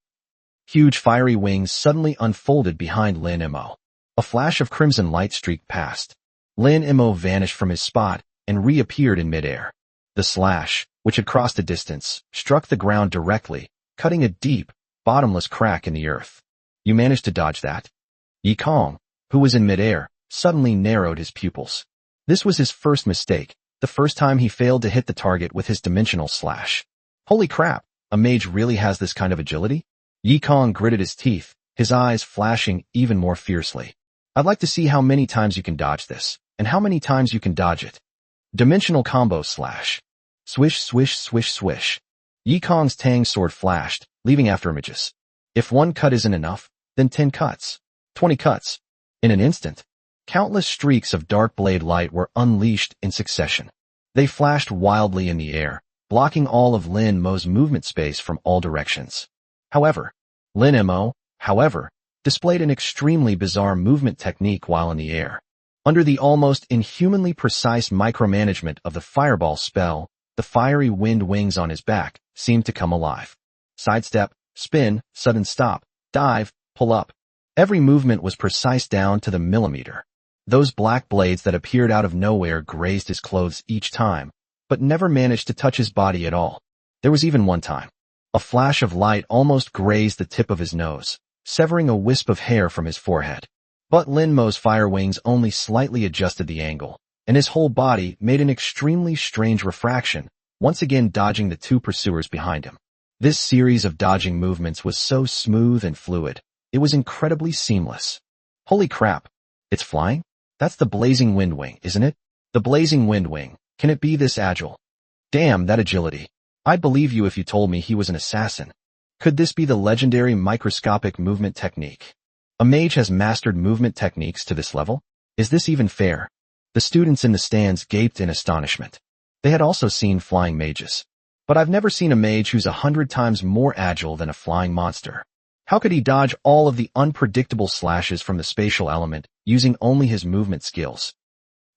Huge fiery wings suddenly unfolded behind Lin Mo. A flash of crimson light streaked past. Lin Mo vanished from his spot and reappeared in midair. The slash, which had crossed a distance, struck the ground directly, cutting a deep, bottomless crack in the earth. You managed to dodge that? Yi Kong, who was in midair, suddenly narrowed his pupils. This was his first mistake, the first time he failed to hit the target with his dimensional slash. Holy crap, A mage really has this kind of agility? Yi Kong gritted his teeth, his eyes flashing even more fiercely. I'd like to see how many times you can dodge this, and how many times you can dodge it. Dimensional combo slash. Swish, swish, swish, swish. Yi Kong's Tang sword flashed, leaving afterimages. If one cut isn't enough, then 10 cuts. 20 cuts. In an instant, countless streaks of dark blade light were unleashed in succession. They flashed wildly in the air, blocking all of Lin Mo's movement space from all directions. Lin Mo, displayed an extremely bizarre movement technique while in the air. Under the almost inhumanly precise micromanagement of the fireball spell, the fiery wind wings on his back seemed to come alive. Sidestep, spin, sudden stop, dive, pull up. Every movement was precise down to the millimeter. Those black blades that appeared out of nowhere grazed his clothes each time, but never managed to touch his body at all. There was even one time. A flash of light almost grazed the tip of his nose, severing a wisp of hair from his forehead. But Lin Mo's fire wings only slightly adjusted the angle, and his whole body made an extremely strange refraction, once again dodging the two pursuers behind him. This series of dodging movements was so smooth and fluid, it was incredibly seamless. Holy crap! It's flying? That's the Blazing Wind Wing, isn't it? The Blazing Wind Wing. Can it be this agile? Damn, that agility. I'd believe you if you told me he was an assassin. Could this be the legendary microscopic movement technique? A mage has mastered movement techniques to this level? Is this even fair? The students in the stands gaped in astonishment. They had also seen flying mages. But I've never seen a mage who's 100 times more agile than a flying monster. How could he dodge all of the unpredictable slashes from the spatial element using only his movement skills?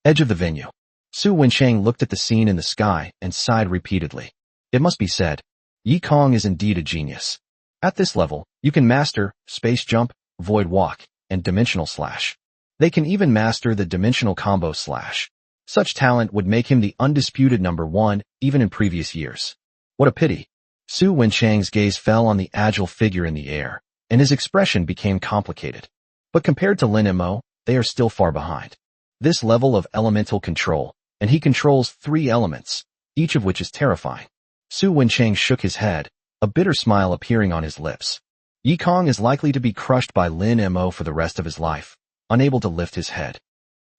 Edge of the venue. Su Wencheng looked at the scene in the sky and sighed repeatedly. It must be said, Yi Kong is indeed a genius. At this level, you can master space jump, void walk, and dimensional slash. They can even master the dimensional combo slash. Such talent would make him the undisputed #1 even in previous years. What a pity. Su Wencheng's gaze fell on the agile figure in the air, and his expression became complicated. But compared to Lin Mo, they are still far behind. This level of elemental control, and he controls 3 elements, each of which is terrifying. Su Wencheng shook his head, a bitter smile appearing on his lips. Yi Kong is likely to be crushed by Lin Mo for the rest of his life, unable to lift his head.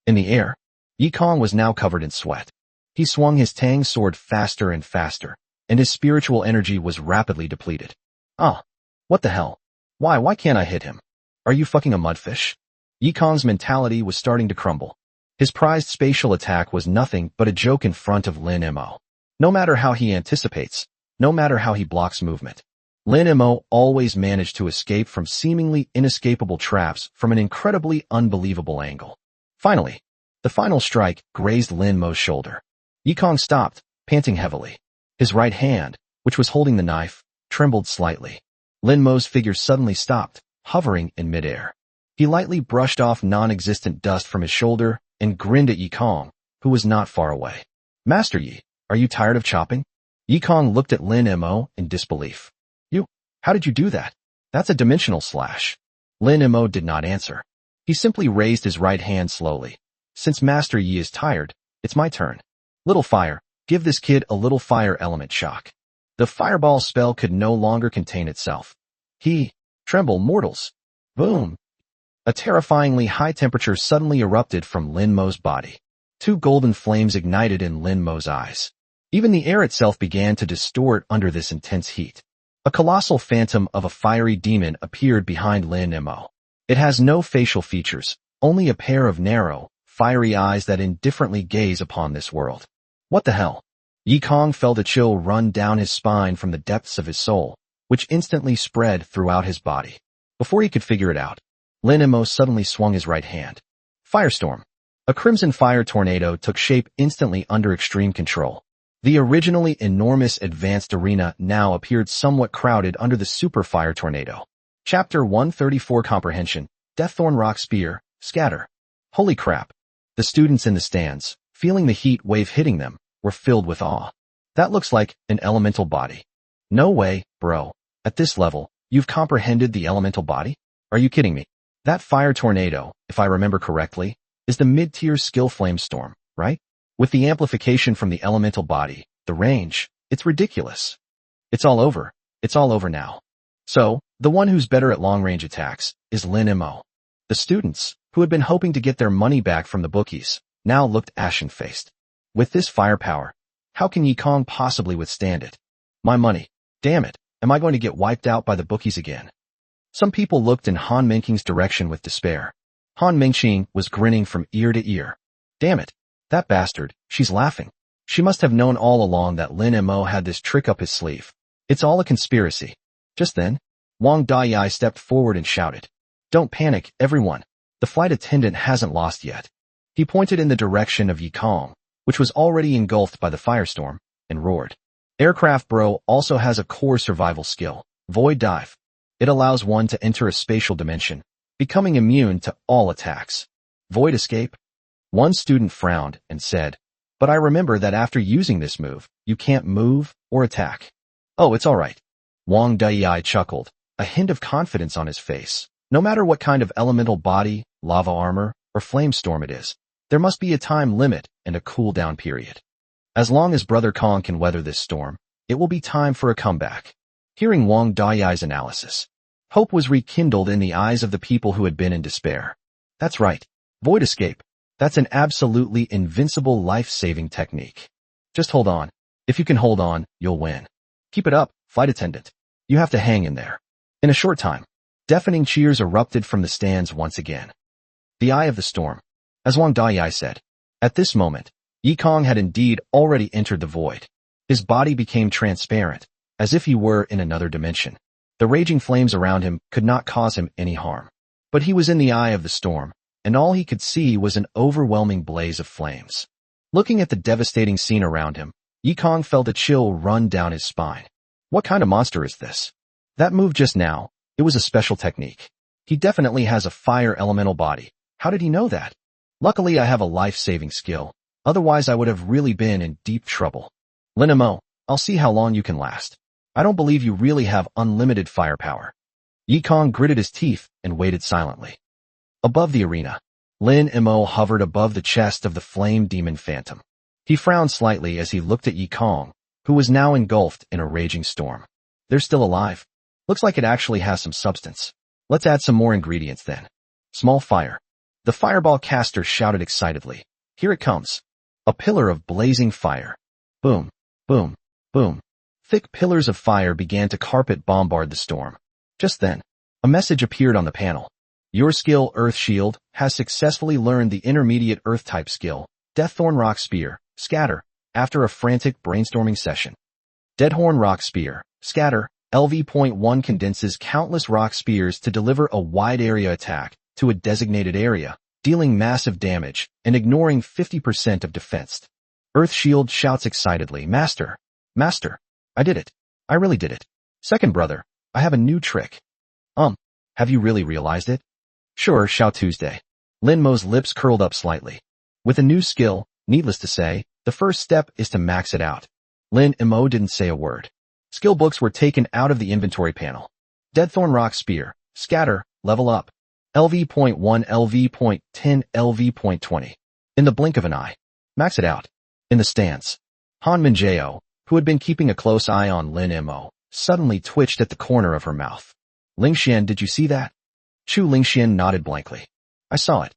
In the air, Yi Kong was now covered in sweat. He swung his Tang sword faster and faster, and his spiritual energy was rapidly depleted. What the hell? Why can't I hit him? Are you fucking a mudfish? Yi Kong's mentality was starting to crumble. His prized spatial attack was nothing but a joke in front of Lin Mo. No matter how he anticipates, no matter how he blocks movement, Lin Mo always managed to escape from seemingly inescapable traps from an incredibly unbelievable angle. Finally, the final strike grazed Lin Mo's shoulder. Yi Kong stopped, panting heavily. His right hand, which was holding the knife, trembled slightly. Lin Mo's figure suddenly stopped, hovering in midair. He lightly brushed off non-existent dust from his shoulder and grinned at Yi Kong, who was not far away. Master Yi, are you tired of chopping? Yi Kong looked at Lin Mo in disbelief. How did you do that? That's a dimensional slash. Lin Mo did not answer. He simply raised his right hand slowly. Since Master Yi is tired, it's my turn. Little fire, give this kid a little fire element shock. The fireball spell could no longer contain itself. Tremble mortals. Boom. A terrifyingly high temperature suddenly erupted from Lin Mo's body. 2 golden flames ignited in Lin Mo's eyes. Even the air itself began to distort under this intense heat. A colossal phantom of a fiery demon appeared behind Lin Mo. It has no facial features, only a pair of narrow, fiery eyes that indifferently gaze upon this world. What the hell? Yi Kong felt a chill run down his spine from the depths of his soul, which instantly spread throughout his body. Before he could figure it out, Lin Mo suddenly swung his right hand. Firestorm. A crimson fire tornado took shape instantly under extreme control. The originally enormous advanced arena now appeared somewhat crowded under the super fire tornado. Chapter 134 Comprehension, Deaththorn Rock Spear, Scatter. Holy crap. The students in the stands, feeling the heat wave hitting them, were filled with awe. That looks like an elemental body. No way, bro. At this level, you've comprehended the elemental body? Are you kidding me? That fire tornado, if I remember correctly, is the mid-tier skill flame storm, right? With the amplification from the elemental body, the range, it's ridiculous. It's all over. It's all over now. So, the one who's better at long-range attacks is Lin Mo. The students, who had been hoping to get their money back from the bookies, now looked ashen-faced. With this firepower, how can Yi Kong possibly withstand it? My money. Damn it, am I going to get wiped out by the bookies again? Some people looked in Han Mingqing's direction with despair. Han Mingqing was grinning from ear to ear. Damn it, that bastard, she's laughing. She must have known all along that Lin Mo had this trick up his sleeve. It's all a conspiracy. Just then, Wang Dayai stepped forward and shouted, "Don't panic, everyone. The flight attendant hasn't lost yet." He pointed in the direction of Yi Kong, which was already engulfed by the firestorm, and roared. Aircraft Bro also has a core survival skill, Void Dive. It allows one to enter a spatial dimension, becoming immune to all attacks. Void Escape? One student frowned and said, "But I remember that after using this move, you can't move or attack." "Oh, it's all right." Wang Dayai chuckled, a hint of confidence on his face. No matter what kind of elemental body, lava armor, or flame storm it is, there must be a time limit and a cooldown period. As long as Brother Kong can weather this storm, it will be time for a comeback. Hearing Wang Dayai's analysis, hope was rekindled in the eyes of the people who had been in despair. That's right, Void Escape. That's an absolutely invincible life-saving technique. Just hold on. If you can hold on, you'll win. Keep it up, flight attendant. You have to hang in there. In a short time, deafening cheers erupted from the stands once again. The eye of the storm, as Wang Dayai said. At this moment, Yi Kong had indeed already entered the void. His body became transparent, as if he were in another dimension. The raging flames around him could not cause him any harm. But he was in the eye of the storm, and all he could see was an overwhelming blaze of flames. Looking at the devastating scene around him, Yi Kong felt a chill run down his spine. What kind of monster is this? That move just now, it was a special technique. He definitely has a fire elemental body. How did he know that? Luckily I have a life-saving skill. Otherwise I would have really been in deep trouble. Lin Mo, I'll see how long you can last. I don't believe you really have unlimited firepower. Yi Kong gritted his teeth and waited silently. Above the arena, Lin Mo hovered above the chest of the flame demon phantom. He frowned slightly as he looked at Yi Kong, who was now engulfed in a raging storm. They're still alive. Looks like it actually has some substance. Let's add some more ingredients then. Small fire. The fireball caster shouted excitedly. Here it comes. A pillar of blazing fire. Boom, boom, boom. Thick pillars of fire began to carpet bombard the storm. Just then, a message appeared on the panel. Your skill, Earth Shield, has successfully learned the intermediate Earth-type skill, Deaththorn Rock Spear, Scatter, after a frantic brainstorming session. Deadhorn Rock Spear, Scatter, LV.1 condenses countless rock spears to deliver a wide area attack to a designated area, dealing massive damage and ignoring 50% of defense. Earth Shield shouts excitedly, Master, Master, I did it. I really did it. Second brother, I have a new trick. Have you really realized it? Sure, Xiao Tuesday. Lin Mo's lips curled up slightly. With a new skill, needless to say, the first step is to max it out. Lin Mo didn't say a word. Skill books were taken out of the inventory panel. Deadthorn Rock Spear, Scatter, level up. LV.1, LV.10, LV.20. In the blink of an eye. Max it out. In the stands. Han Minjao, who had been keeping a close eye on Lin Mo, suddenly twitched at the corner of her mouth. Lingxian, did you see that? Chu Lingxian nodded blankly. I saw it.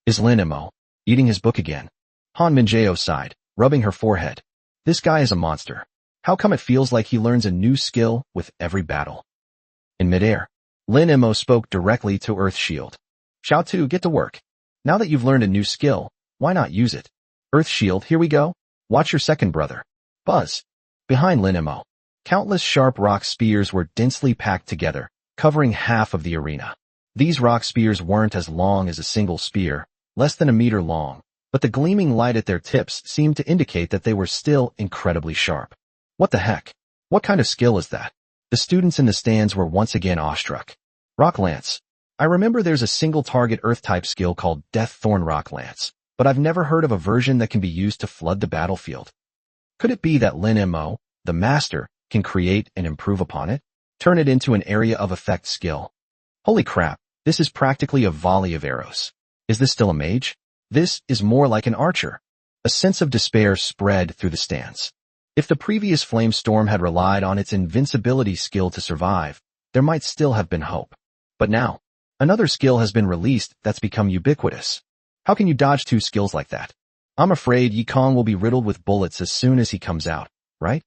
Is Lin Mo eating his book again? Han Minjao sighed, rubbing her forehead. This guy is a monster. How come it feels like he learns a new skill with every battle? In midair, Lin Mo spoke directly to Earth Shield. Xiao Tu, get to work. Now that you've learned a new skill, why not use it? Earth Shield, here we go. Watch your second brother. Buzz. Behind Lin Mo, countless sharp rock spears were densely packed together, covering half of the arena. These rock spears weren't as long as a single spear, less than a meter long, but the gleaming light at their tips seemed to indicate that they were still incredibly sharp. What the heck? What kind of skill is that? The students in the stands were once again awestruck. Rock Lance. I remember there's a single target Earth-type skill called Deaththorn Rock Lance, but I've never heard of a version that can be used to flood the battlefield. Could it be that Lin Mo, the master, can create and improve upon it? Turn it into an area of effect skill. Holy crap, this is practically a volley of arrows. Is this still a mage? This is more like an archer. A sense of despair spread through the stands. If the previous flame storm had relied on its invincibility skill to survive, there might still have been hope. But now, another skill has been released that's become ubiquitous. How can you dodge two skills like that? I'm afraid Yi Kong will be riddled with bullets as soon as he comes out, right?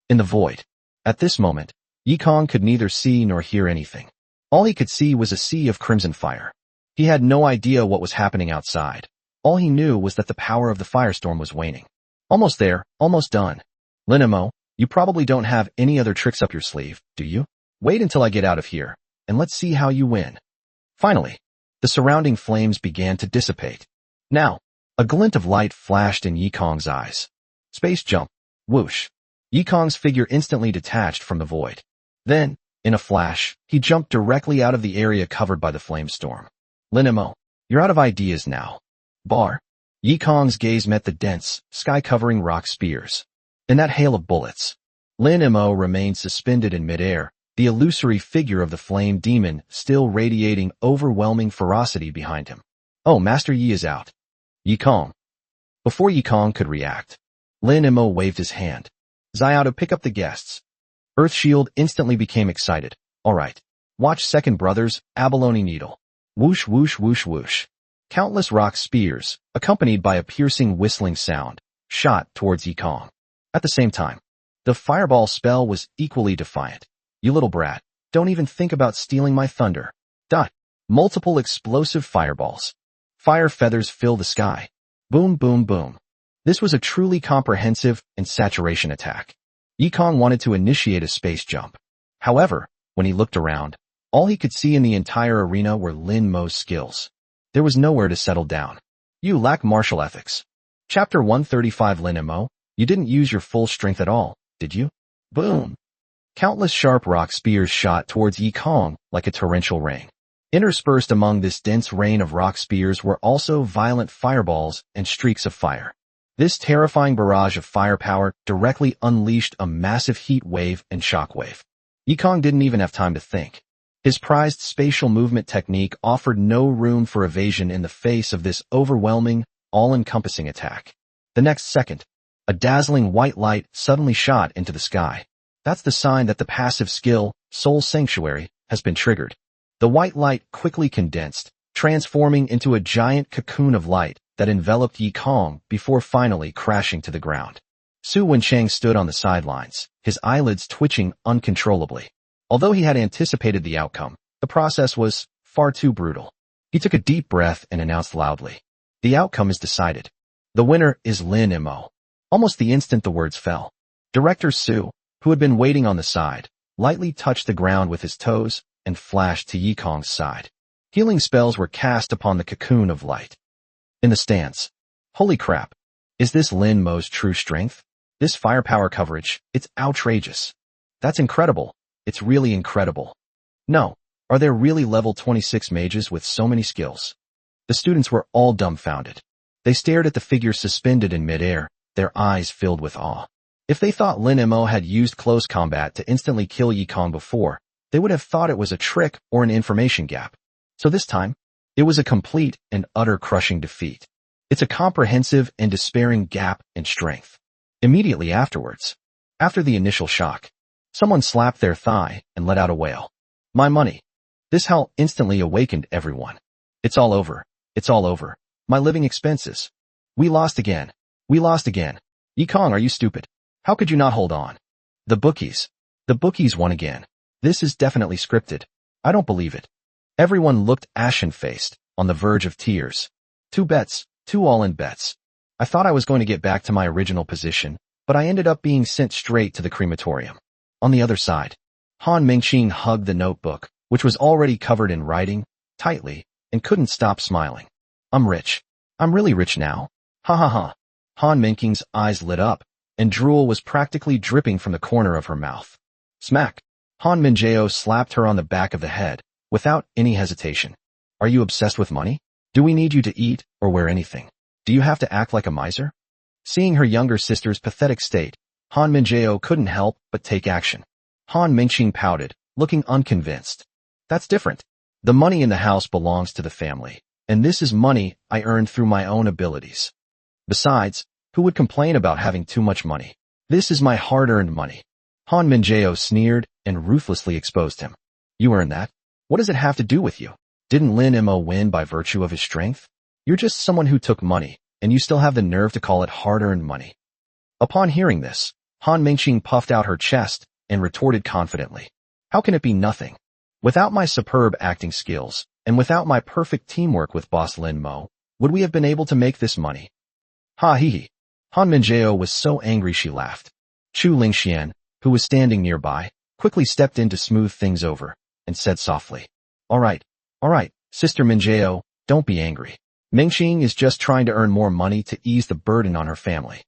In the void. At this moment, Yi Kong could neither see nor hear anything. All he could see was a sea of crimson fire. He had no idea what was happening outside. All he knew was that the power of the firestorm was waning. Almost there, almost done. Lin Mo, you probably don't have any other tricks up your sleeve, do you? Wait until I get out of here, and let's see how you win. Finally, the surrounding flames began to dissipate. Now, a glint of light flashed in Yi Kong's eyes. Space jump. Whoosh. Yi Kong's figure instantly detached from the void. Then, in a flash, he jumped directly out of the area covered by the flame storm. Lin Mo, you're out of ideas now. Bar. Yi Kong's gaze met the dense, sky-covering rock spears. In that hail of bullets, Lin Mo remained suspended in midair, the illusory figure of the flame demon still radiating overwhelming ferocity behind him. Oh, Master Yi is out. Yi Kong. Before Yi Kong could react, Lin Mo waved his hand. Xiao to pick up the guests. Earthshield instantly became excited. All right. Watch Second Brothers, Abalone Needle. Whoosh whoosh whoosh whoosh. Countless rock spears, accompanied by a piercing whistling sound, shot towards Yi Kong. At the same time, the fireball spell was equally defiant. You little brat, don't even think about stealing my thunder. Dot. Multiple explosive fireballs. Fire feathers fill the sky. Boom boom boom. This was a truly comprehensive and saturation attack. Yi Kong wanted to initiate a space jump. However, when he looked around, all he could see in the entire arena were Lin Mo's skills. There was nowhere to settle down. You lack martial ethics. Chapter 135 Lin Mo, you didn't use your full strength at all, did you? Boom. Countless sharp rock spears shot towards Yi Kong like a torrential rain. Interspersed among this dense rain of rock spears were also violent fireballs and streaks of fire. This terrifying barrage of firepower directly unleashed a massive heat wave and shockwave. Yi Kong didn't even have time to think. His prized spatial movement technique offered no room for evasion in the face of this overwhelming, all-encompassing attack. The next second, a dazzling white light suddenly shot into the sky. That's the sign that the passive skill, Soul Sanctuary, has been triggered. The white light quickly condensed, transforming into a giant cocoon of light that enveloped Yi Kong before finally crashing to the ground. Su Wencheng stood on the sidelines, his eyelids twitching uncontrollably. Although he had anticipated the outcome, the process was far too brutal. He took a deep breath and announced loudly, "The outcome is decided. The winner is Lin Mo." Almost the instant the words fell, Director Su, who had been waiting on the side, lightly touched the ground with his toes and flashed to Yi Kong's side. Healing spells were cast upon the cocoon of light. In the stands. Holy crap. Is this Lin Mo's true strength? This firepower coverage, it's outrageous. That's incredible. It's really incredible. No, are there really level 26 mages with so many skills? The students were all dumbfounded. They stared at the figure suspended in midair, their eyes filled with awe. If they thought Lin Mo had used close combat to instantly kill Yi Kong before, they would have thought it was a trick or an information gap. So this time, it was a complete and utter crushing defeat. It's a comprehensive and despairing gap in strength. Immediately afterwards, after the initial shock, someone slapped their thigh and let out a wail. My money. This howl instantly awakened everyone. It's all over. It's all over. My living expenses. We lost again. We lost again. Yi Kong, are you stupid? How could you not hold on? The bookies. The bookies won again. This is definitely scripted. I don't believe it. Everyone looked ashen-faced, on the verge of tears. 2 bets, 2 all-in bets. I thought I was going to get back to my original position, but I ended up being sent straight to the crematorium. On the other side, Han Mingqing hugged the notebook, which was already covered in writing, tightly, and couldn't stop smiling. I'm rich. I'm really rich now. Ha ha ha. Han Mingqing's eyes lit up, and drool was practically dripping from the corner of her mouth. Smack. Han Mingjao slapped her on the back of the head, without any hesitation. Are you obsessed with money? Do we need you to eat or wear anything? Do you have to act like a miser? Seeing her younger sister's pathetic state, Han Mingjao couldn't help but take action. Han Mingqing pouted, looking unconvinced. That's different. The money in the house belongs to the family, and this is money I earned through my own abilities. Besides, who would complain about having too much money? This is my hard-earned money. Han Minjao sneered and ruthlessly exposed him. You earned that? What does it have to do with you? Didn't Lin Mo win by virtue of his strength? You're just someone who took money, and you still have the nerve to call it hard-earned money. Upon hearing this, Han Mingqing puffed out her chest and retorted confidently. How can it be nothing? Without my superb acting skills, and without my perfect teamwork with Boss Lin Mo, would we have been able to make this money? Ha hee hee. Han Minjao was so angry she laughed. Chu Lingxian, who was standing nearby, quickly stepped in to smooth things over, and said softly, All right, Sister Minjao, don't be angry. Mingqing is just trying to earn more money to ease the burden on her family.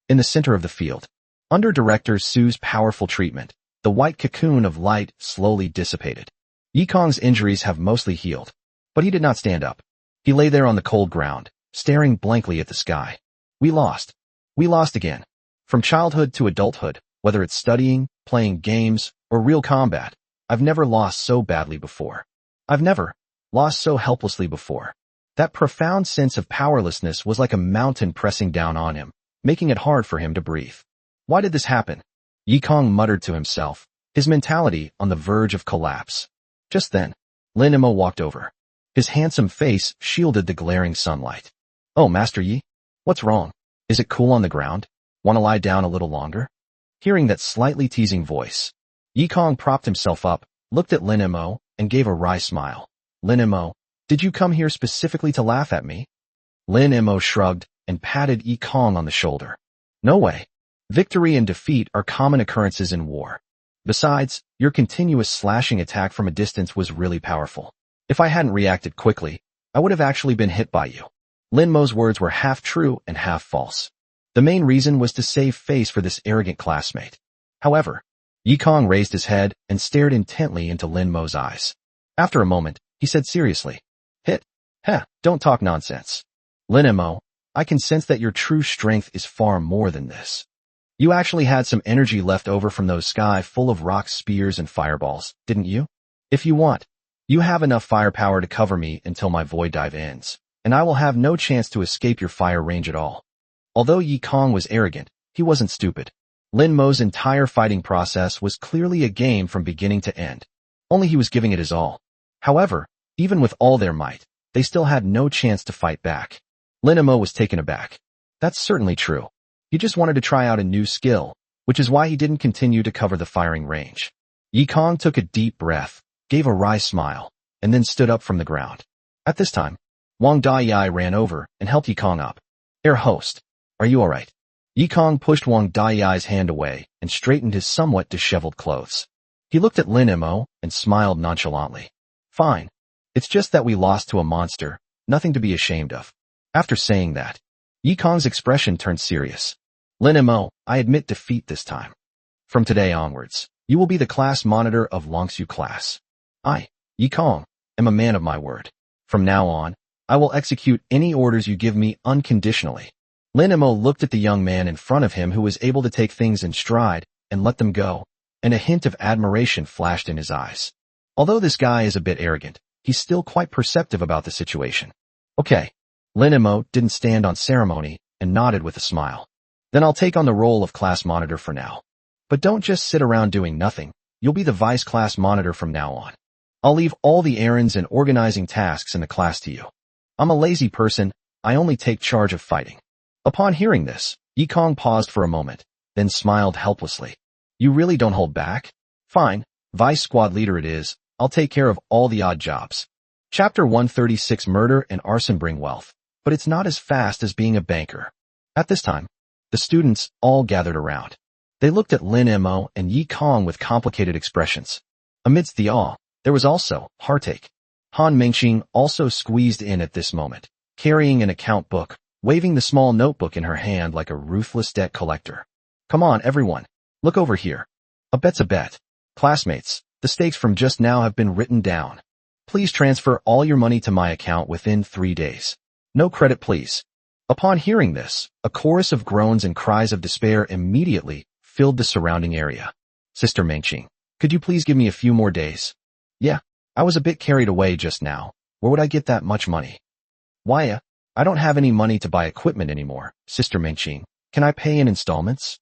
In the center of the field, under Director Su's powerful treatment, the white cocoon of light slowly dissipated. Yikong's injuries have mostly healed, but he did not stand up. He lay there on the cold ground, staring blankly at the sky. We lost. We lost again. From childhood to adulthood, whether it's studying, playing games, or real combat, I've never lost so badly before. I've never lost so helplessly before. That profound sense of powerlessness was like a mountain pressing down on him, making it hard for him to breathe. Why did this happen? Yikong muttered to himself, his mentality on the verge of collapse. Just then, Lin Mo walked over. His handsome face shielded the glaring sunlight. Oh, Master Yi? What's wrong? Is it cool on the ground? Want to lie down a little longer? Hearing that slightly teasing voice, Yikong propped himself up, looked at Lin Mo, and gave a wry smile. Lin Mo, did you come here specifically to laugh at me? Lin Mo shrugged and patted Yikong on the shoulder. No way. Victory and defeat are common occurrences in war. Besides, your continuous slashing attack from a distance was really powerful. If I hadn't reacted quickly, I would have actually been hit by you. Lin Mo's words were half true and half false. The main reason was to save face for this arrogant classmate. However, Yikong raised his head and stared intently into Lin Mo's eyes. After a moment, he said seriously, Hit? Heh, don't talk nonsense. Lin Mo, I can sense that your true strength is far more than this. You actually had some energy left over from those sky full of rocks, spears, and fireballs, didn't you? If you want, you have enough firepower to cover me until my void dive ends, and I will have no chance to escape your fire range at all. Although Yikong was arrogant, he wasn't stupid. Lin Mo's entire fighting process was clearly a game from beginning to end. Only he was giving it his all. However, even with all their might, they still had no chance to fight back. Lin Mo was taken aback. That's certainly true. He just wanted to try out a new skill, which is why he didn't continue to cover the firing range. Yikong took a deep breath, gave a wry smile, and then stood up from the ground. At this time, Wang Dayai ran over and helped Yikong up. Air host, are you alright? Yikong pushed Wang Dayai's hand away and straightened his somewhat disheveled clothes. He looked at Lin Mo and smiled nonchalantly. Fine. It's just that we lost to a monster, nothing to be ashamed of. After saying that, Yikong's expression turned serious. Lin Mo, I admit defeat this time. From today onwards, you will be the class monitor of Longsu class. I, Yikong, am a man of my word. From now on, I will execute any orders you give me unconditionally. Lin Mo looked at the young man in front of him who was able to take things in stride and let them go, and a hint of admiration flashed in his eyes. Although this guy is a bit arrogant, he's still quite perceptive about the situation. Okay. Lin Mo didn't stand on ceremony and nodded with a smile. Then I'll take on the role of class monitor for now. But don't just sit around doing nothing. You'll be the vice class monitor from now on. I'll leave all the errands and organizing tasks in the class to you. I'm a lazy person. I only take charge of fighting. Upon hearing this, Yikong paused for a moment, then smiled helplessly. You really don't hold back? Fine, vice squad leader it is. I'll take care of all the odd jobs. Chapter 136 Murder and arson bring wealth, but it's not as fast as being a banker. At this time, the students all gathered around. They looked at Lin Mo and Yikong with complicated expressions. Amidst the awe, there was also heartache. Han Mingqing also squeezed in at this moment, carrying an account book, waving the small notebook in her hand like a ruthless debt collector. Come on, everyone. Look over here. A bet's a bet. Classmates, the stakes from just now have been written down. Please transfer all your money to my account within 3 days. No credit, please. Upon hearing this, a chorus of groans and cries of despair immediately filled the surrounding area. Sister Mingqing, could you please give me a few more days? Yeah, I was a bit carried away just now. Where would I get that much money? Why, I don't have any money to buy equipment anymore, Sister Mingqing. Can I pay in installments?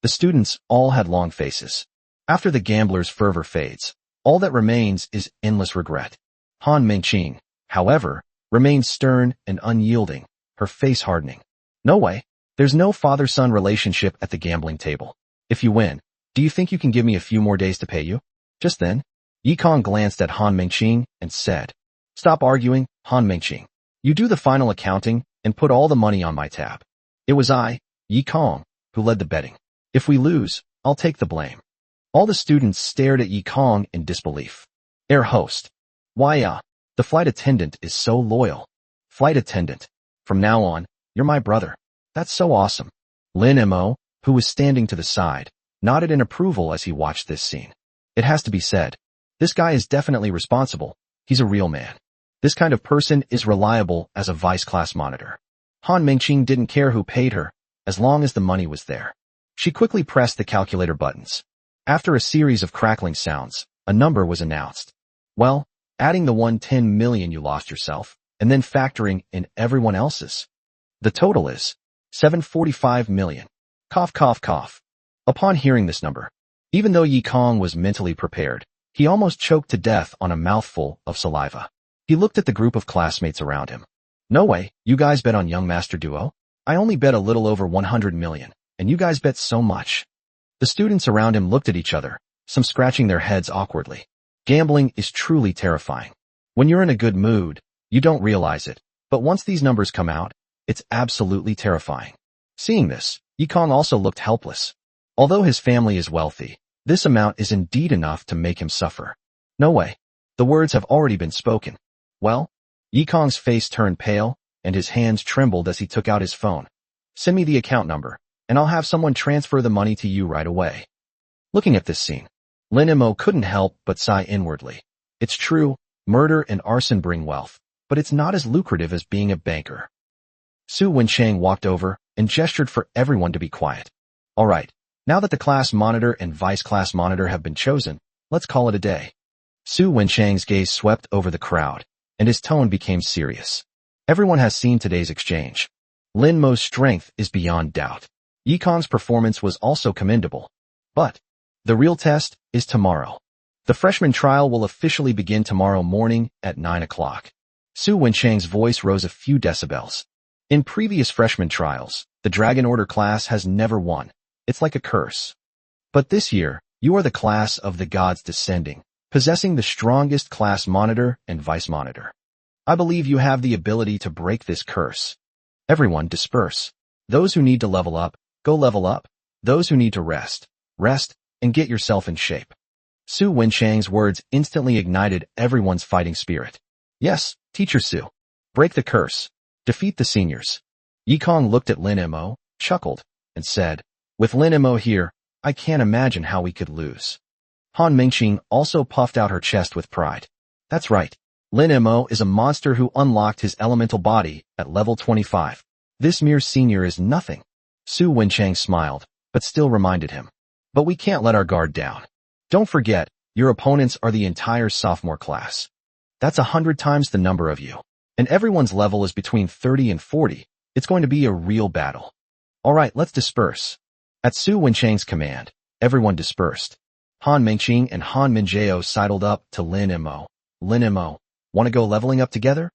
The students all had long faces. After the gambler's fervor fades, all that remains is endless regret. Han Mengqing, however, remained stern and unyielding, her face hardening. No way. There's no father-son relationship at the gambling table. If you win, do you think you can give me a few more days to pay you? Just then, Yi Kong glanced at Han Mengqing and said, "Stop arguing, Han Mengqing. You do the final accounting and put all the money on my tab." It was I, Yi Kong, who led the betting. If we lose, I'll take the blame. All the students stared at Yi Kong in disbelief. Air host. Why, the flight attendant is so loyal. Flight attendant. From now on, you're my brother. That's so awesome. Lin Mo, who was standing to the side, nodded in approval as he watched this scene. It has to be said, this guy is definitely responsible. He's a real man. This kind of person is reliable as a vice class monitor. Han Mengqing didn't care who paid her, as long as the money was there. She quickly pressed the calculator buttons. After a series of crackling sounds, a number was announced. Well, adding the 110 million you lost yourself, and then factoring in everyone else's. The total is 745 million. Cough, cough, cough. Upon hearing this number, even though Yi Kong was mentally prepared, he almost choked to death on a mouthful of saliva. He looked at the group of classmates around him. No way, you guys bet on Young Master Duo? I only bet a little over 100 million, and you guys bet so much. The students around him looked at each other, some scratching their heads awkwardly. Gambling is truly terrifying. When you're in a good mood, you don't realize it, but once these numbers come out, it's absolutely terrifying. Seeing this, Yi Kong also looked helpless. Although his family is wealthy, this amount is indeed enough to make him suffer. No way. The words have already been spoken. Well, Yi Kong's face turned pale, and his hands trembled as he took out his phone. Send me the account number, and I'll have someone transfer the money to you right away. Looking at this scene, Lin Mo couldn't help but sigh inwardly. It's true, murder and arson bring wealth, but it's not as lucrative as being a banker. Su Wenchang walked over and gestured for everyone to be quiet. All right, now that the class monitor and vice class monitor have been chosen, let's call it a day. Su Wenchang's gaze swept over the crowd, and his tone became serious. Everyone has seen today's exchange. Lin Mo's strength is beyond doubt. Yi Kong's performance was also commendable. But the real test is tomorrow. The freshman trial will officially begin tomorrow morning at 9 o'clock. Su Wenchang's voice rose a few decibels. In previous freshman trials, the Dragon Order class has never won. It's like a curse. But this year, you are the class of the gods descending, possessing the strongest class monitor and vice monitor. I believe you have the ability to break this curse. Everyone disperse. Those who need to level up, go level up. Those who need to rest, rest, and get yourself in shape. Su Wenchang's words instantly ignited everyone's fighting spirit. Yes, Teacher Su. Break the curse. Defeat the seniors. Yi Kong looked at Lin Mo, chuckled, and said, with Lin Mo here, I can't imagine how we could lose. Han Mengqing also puffed out her chest with pride. That's right. Lin Mo is a monster who unlocked his elemental body at level 25. This mere senior is nothing. Su Wenchang smiled, but still reminded him. But we can't let our guard down. Don't forget, your opponents are the entire sophomore class. That's 100 times the number of you. And everyone's level is between 30 and 40. It's going to be a real battle. All right, let's disperse. At Su Wenchang's command, everyone dispersed. Han Mengqing and Han Minjiao sidled up to Lin Mo. Lin Mo, want to go leveling up together?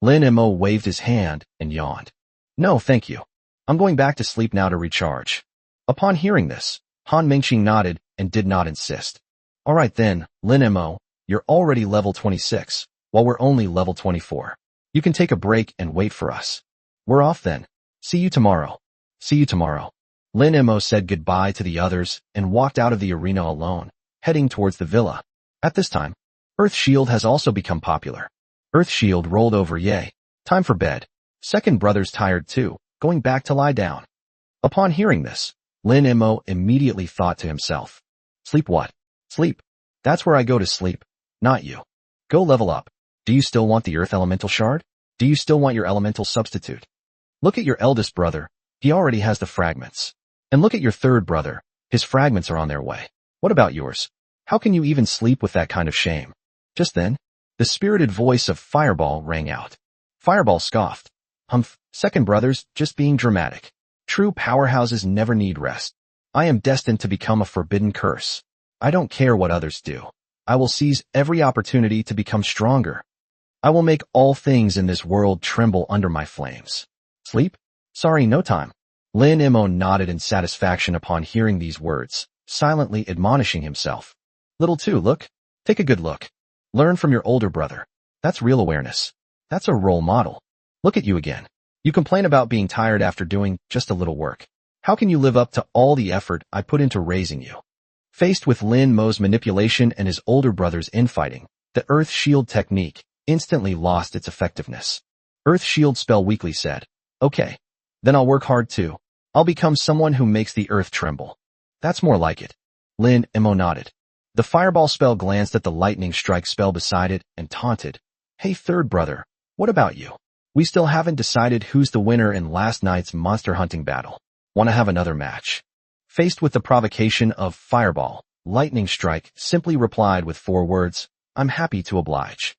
Lin Mo waved his hand and yawned. No, thank you. I'm going back to sleep now to recharge. Upon hearing this, Han Mengqing nodded and did not insist. All right then, Lin Mo, you're already level 26, while we're only level 24. You can take a break and wait for us. We're off then. See you tomorrow. See you tomorrow. Lin Mo said goodbye to the others and walked out of the arena alone, heading towards the villa. At this time, Earth Shield has also become popular. Earth Shield rolled over. Yay. Time for bed. Second brother's tired too, going back to lie down. Upon hearing this, Lin Mo immediately thought to himself. Sleep what? Sleep. That's where I go to sleep, not you. Go level up. Do you still want the Earth Elemental Shard? Do you still want your Elemental Substitute? Look at your eldest brother. He already has the fragments. And look at your third brother. His fragments are on their way. What about yours? How can you even sleep with that kind of shame? Just then, the spirited voice of Fireball rang out. Fireball scoffed. Humph, second brothers, just being dramatic. True powerhouses never need rest. I am destined to become a forbidden curse. I don't care what others do. I will seize every opportunity to become stronger. I will make all things in this world tremble under my flames. Sleep? Sorry, no time. Lin Mo nodded in satisfaction upon hearing these words, silently admonishing himself. Little two, look. Take a good look. Learn from your older brother. That's real awareness. That's a role model. Look at you again. You complain about being tired after doing just a little work. How can you live up to all the effort I put into raising you? Faced with Lin Mo's manipulation and his older brother's infighting, the Earth Shield technique instantly lost its effectiveness. Earth Shield spell weakly said, okay, then I'll work hard too. I'll become someone who makes the earth tremble. That's more like it. Lin Mo nodded. The fireball spell glanced at the lightning strike spell beside it and taunted. Hey third brother, what about you? We still haven't decided who's the winner in last night's monster hunting battle. Want to have another match? Faced with the provocation of fireball, lightning strike simply replied with 4 words, I'm happy to oblige.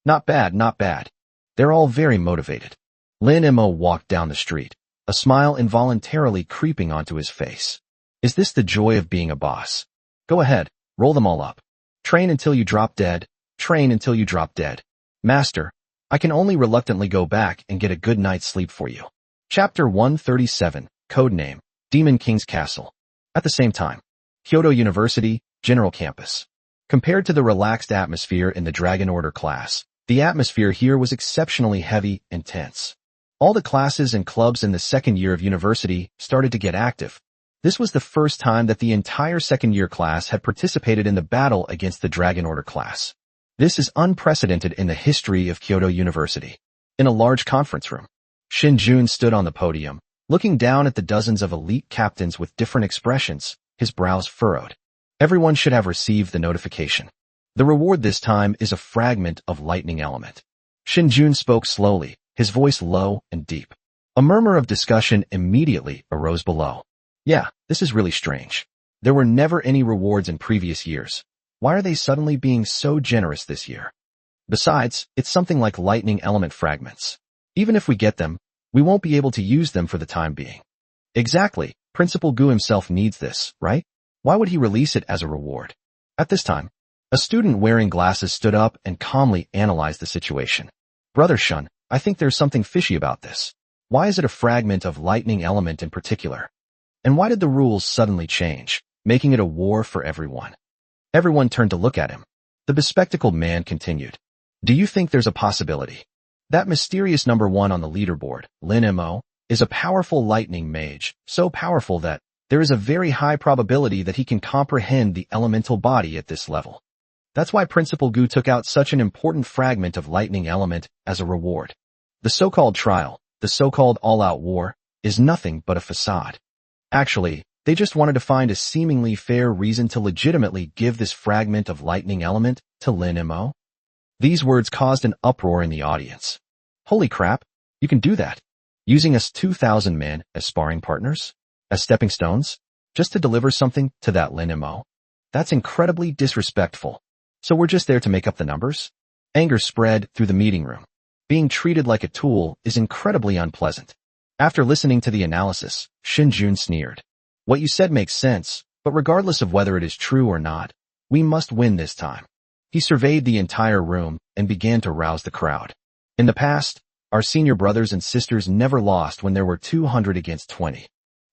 Not bad, not bad. They're all very motivated. Lin Mo walked down the street, a smile involuntarily creeping onto his face. Is this the joy of being a boss? Go ahead, roll them all up. Train until you drop dead. Train until you drop dead. Master, I can only reluctantly go back and get a good night's sleep for you. Chapter 137, Codename, Demon King's Castle. At the same time, Kyoto University, General Campus. Compared to the relaxed atmosphere in the Dragon Order class, the atmosphere here was exceptionally heavy and tense. All the classes and clubs in the second year of university started to get active. This was the first time that the entire second-year class had participated in the battle against the Dragon Order class. This is unprecedented in the history of Kyoto University. In a large conference room, Shin Jun stood on the podium, looking down at the dozens of elite captains with different expressions, his brows furrowed. Everyone should have received the notification. The reward this time is a fragment of lightning element. Shin Jun spoke slowly, his voice low and deep. A murmur of discussion immediately arose below. Yeah, this is really strange. There were never any rewards in previous years. Why are they suddenly being so generous this year? Besides, it's something like lightning element fragments. Even if we get them, we won't be able to use them for the time being. Exactly, Principal Gu himself needs this, right? Why would he release it as a reward? At this time, a student wearing glasses stood up and calmly analyzed the situation. Brother Shun, I think there's something fishy about this. Why is it a fragment of lightning element in particular? And why did the rules suddenly change, making it a war for everyone? Everyone turned to look at him. The bespectacled man continued. Do you think there's a possibility? That mysterious number 1 on the leaderboard, Lin Mo, is a powerful lightning mage, so powerful that there is a very high probability that he can comprehend the elemental body at this level. That's why Principal Gu took out such an important fragment of lightning element as a reward. The so-called trial, the so-called all-out war, is nothing but a facade. Actually, they just wanted to find a seemingly fair reason to legitimately give this fragment of lightning element to Lin Mo. These words caused an uproar in the audience. Holy crap, you can do that? Using us 2,000 men as sparring partners? As stepping stones? Just to deliver something to that Lin Mo? That's incredibly disrespectful. So we're just there to make up the numbers? Anger spread through the meeting room. Being treated like a tool is incredibly unpleasant. After listening to the analysis, Shin Jun sneered. What you said makes sense, but regardless of whether it is true or not, we must win this time. He surveyed the entire room and began to rouse the crowd. In the past, our senior brothers and sisters never lost when there were 200 against 20.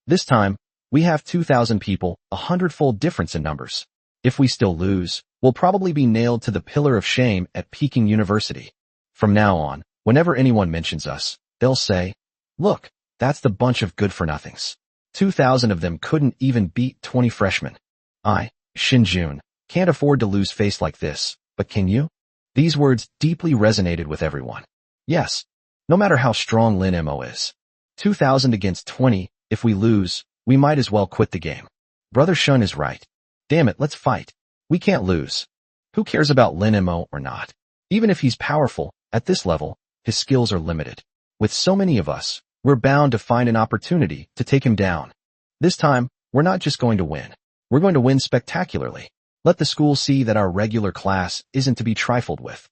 This time, we have 2,000 people, 100-fold difference in numbers. If we still lose, we'll probably be nailed to the pillar of shame at Peking University. From now on, whenever anyone mentions us, they'll say, look, that's the bunch of good-for-nothings. 2,000 of them couldn't even beat 20 freshmen. I, Shin Jun, can't afford to lose face like this, but can you? These words deeply resonated with everyone. Yes, no matter how strong Lin Mo is. 2,000 against 20, if we lose, we might as well quit the game. Brother Shun is right. Damn it, let's fight. We can't lose. Who cares about Lin Mo or not? Even if he's powerful, at this level, his skills are limited. With so many of us, we're bound to find an opportunity to take him down. This time, we're not just going to win. We're going to win spectacularly. Let the school see that our regular class isn't to be trifled with.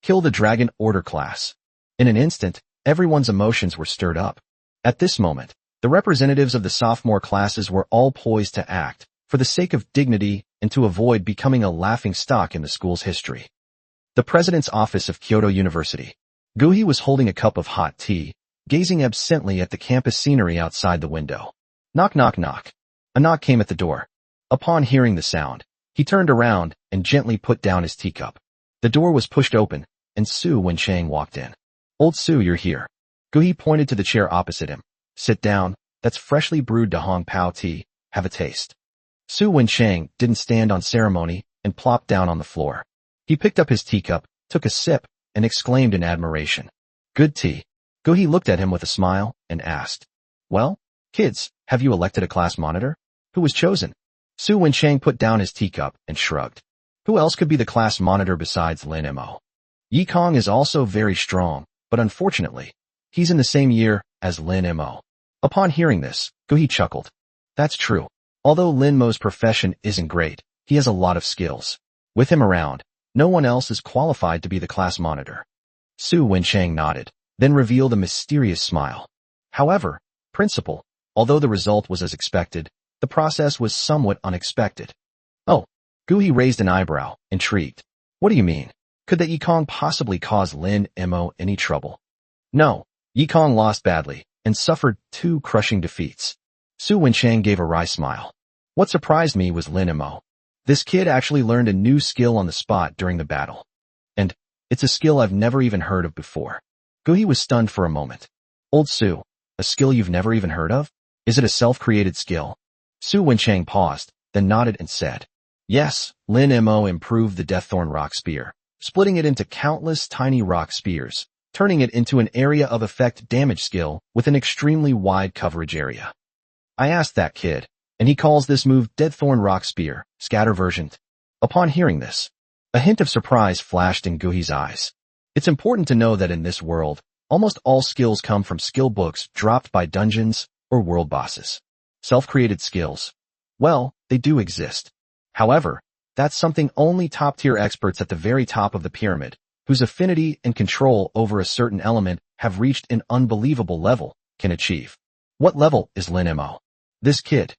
Kill the Dragon Order class. In an instant, everyone's emotions were stirred up. At this moment, The representatives of the sophomore classes were all poised to act, for the sake of dignity and to avoid becoming a laughingstock in the school's history. The president's office of Kyoto University. Guhi was holding a cup of hot tea, gazing absently at the campus scenery outside the window. Knock, knock, knock. A knock came at the door. Upon hearing the sound, he turned around and gently put down his teacup. The door was pushed open, and Su Wenchang walked in. Old Su, you're here. Guhi pointed to the chair opposite him. Sit down, that's freshly brewed Dahong Pao tea, have a taste. Su Wenchang didn't stand on ceremony and plopped down on the floor. He picked up his teacup, took a sip, and exclaimed in admiration. Good tea. Guhi looked at him with a smile and asked, well, kids, have you elected a class monitor? Who was chosen? Su Wenchang put down his teacup and shrugged. Who else could be the class monitor besides Lin Mo? Yi Kong is also very strong, but unfortunately, he's in the same year as Lin Mo. Upon hearing this, Guhi chuckled. That's true. Although Lin Mo's profession isn't great, he has a lot of skills. With him around, no one else is qualified to be the class monitor. Su Wenchang nodded, then revealed a mysterious smile. However, Principal, although the result was as expected, the process was somewhat unexpected. Oh, Guhi raised an eyebrow, intrigued. What do you mean? Could the Yikong possibly cause Lin Mo any trouble? No, Yikong lost badly and suffered 2 crushing defeats. Su Wenchang gave a wry smile. What surprised me was Lin Mo. This kid actually learned a new skill on the spot during the battle. And it's a skill I've never even heard of before. Guhi was stunned for a moment. Old Su, a skill you've never even heard of? Is it a self-created skill? Su Wenchang paused, then nodded and said, yes, Lin Mo improved the Deaththorn rock spear, splitting it into countless tiny rock spears, turning it into an area of effect damage skill with an extremely wide coverage area. I asked that kid, and he calls this move Deaththorn rock spear, scatter version. Upon hearing this, a hint of surprise flashed in Guhi's eyes. It's important to know that in this world, almost all skills come from skill books dropped by dungeons or world bosses. Self-created skills. Well, they do exist. However, that's something only top-tier experts at the very top of the pyramid, whose affinity and control over a certain element have reached an unbelievable level, can achieve. What level is Lin Mo? This kid.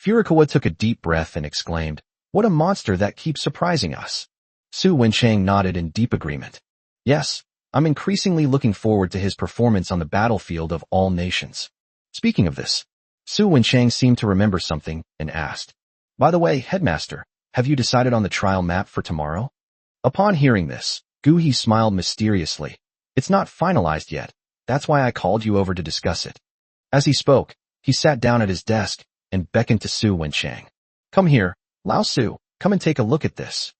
Furukawa took a deep breath and exclaimed, what a monster that keeps surprising us. Su Wenchang nodded in deep agreement. Yes, I'm increasingly looking forward to his performance on the battlefield of all nations. Speaking of this, Su Wenchang seemed to remember something and asked, by the way, Headmaster, have you decided on the trial map for tomorrow? Upon hearing this, Guhi smiled mysteriously. It's not finalized yet. That's why I called you over to discuss it. As he spoke, he sat down at his desk and beckoned to Su Wenchang. Come here, Lao Su, come and take a look at this.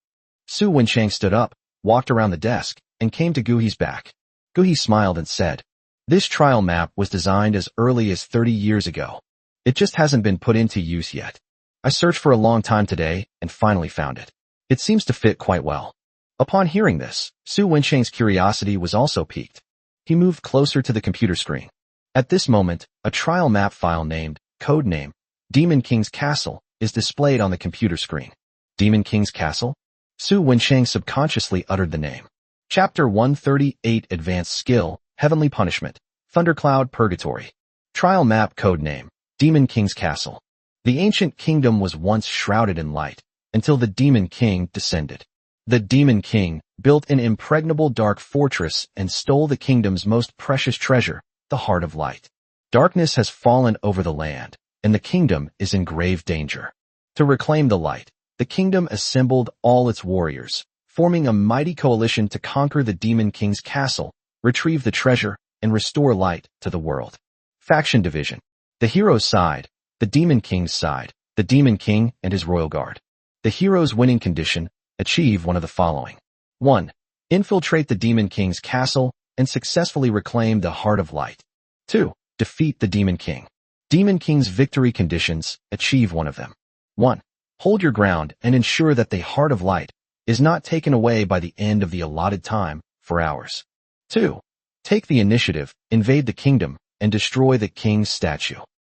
Su Wenchang stood up, walked around the desk, and came to Guhi's back. Guhi smiled and said, this trial map was designed as early as 30 years ago. It just hasn't been put into use yet. I searched for a long time today and finally found it. It seems to fit quite well. Upon hearing this, Su Wenchang's curiosity was also piqued. He moved closer to the computer screen. At this moment, a trial map file named, codename, Demon King's Castle, is displayed on the computer screen. Demon King's Castle? Su Wenchang subconsciously uttered the name. Chapter 138 Advanced Skill, Heavenly Punishment, Thundercloud Purgatory. Trial map codename, Demon King's Castle. The ancient kingdom was once shrouded in light, until the Demon King descended. The Demon King built an impregnable dark fortress and stole the kingdom's most precious treasure, the Heart of Light. Darkness has fallen over the land, and the kingdom is in grave danger. To reclaim the light, the kingdom assembled all its warriors, forming a mighty coalition to conquer the Demon King's castle, retrieve the treasure, and restore light to the world. Faction division. The hero's side, the Demon King's side, the Demon King and his royal guard. The hero's winning condition, achieve one of the following. 1. Infiltrate the Demon King's castle and successfully reclaim the Heart of Light. 2. Defeat the Demon King. Demon King's victory conditions, achieve one of them. 1. Hold your ground and ensure that the Heart of Light is not taken away by the end of the allotted time, for hours. 2. Take the initiative, invade the kingdom, and destroy the king's statue.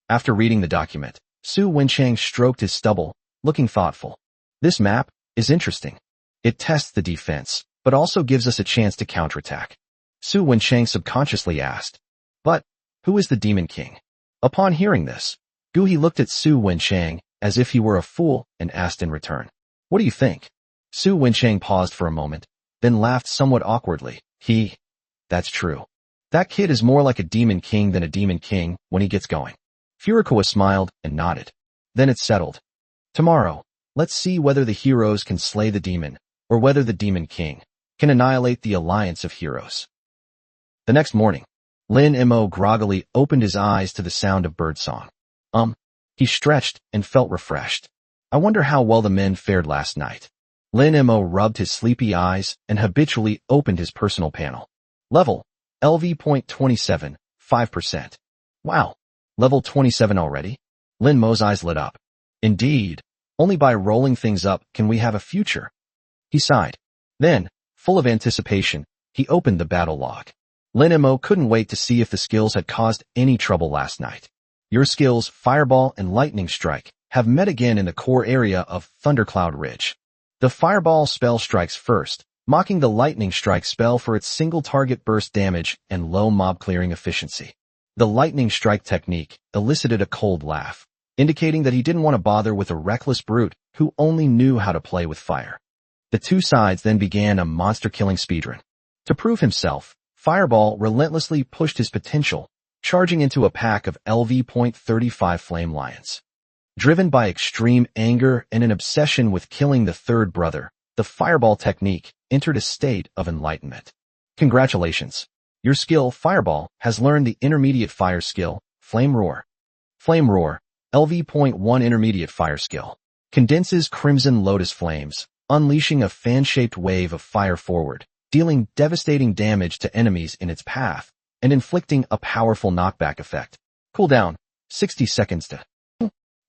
After reading the document, Su Wenchang stroked his stubble, looking thoughtful. This map is interesting. It tests the defense, but also gives us a chance to counterattack. Su Wenchang subconsciously asked, but who is the Demon King? Upon hearing this, Guhi looked at Su Wenchang as if he were a fool and asked in return, "What do you think?" Su Wenchang paused for a moment, then laughed somewhat awkwardly. That's true. That kid is more like a demon king than a demon king when he gets going. Furukawa smiled and nodded. Then it settled. Tomorrow, let's see whether the heroes can slay the demon, or whether the demon king can annihilate the alliance of heroes. The next morning, Lin Mo groggily opened his eyes to the sound of birdsong. He stretched and felt refreshed. I wonder how well the men fared last night. Lin Mo rubbed his sleepy eyes and habitually opened his personal panel. Level, LV.27, 5%. Wow, level 27 already? Lin Mo's eyes lit up. Indeed, only by rolling things up can we have a future. He sighed. Then, full of anticipation, he opened the battle log. Lin Mo couldn't wait to see if the skills had caused any trouble last night. Your skills, Fireball and Lightning Strike, have met again in the core area of Thundercloud Ridge. The Fireball spell strikes first, mocking the Lightning Strike spell for its single target burst damage and low mob clearing efficiency. The Lightning Strike technique elicited a cold laugh, indicating that he didn't want to bother with a reckless brute who only knew how to play with fire. The two sides then began a monster-killing speedrun. To prove himself, Fireball relentlessly pushed his potential, charging into a pack of LV.35 Flame Lions. Driven by extreme anger and an obsession with killing the third brother, the Fireball technique entered a state of enlightenment. Congratulations! Your skill, Fireball, has learned the intermediate fire skill, Flame Roar. Flame Roar, LV.1 intermediate fire skill, condenses Crimson Lotus flames, unleashing a fan-shaped wave of fire forward, dealing devastating damage to enemies in its path, and inflicting a powerful knockback effect. Cooldown, 60 seconds to...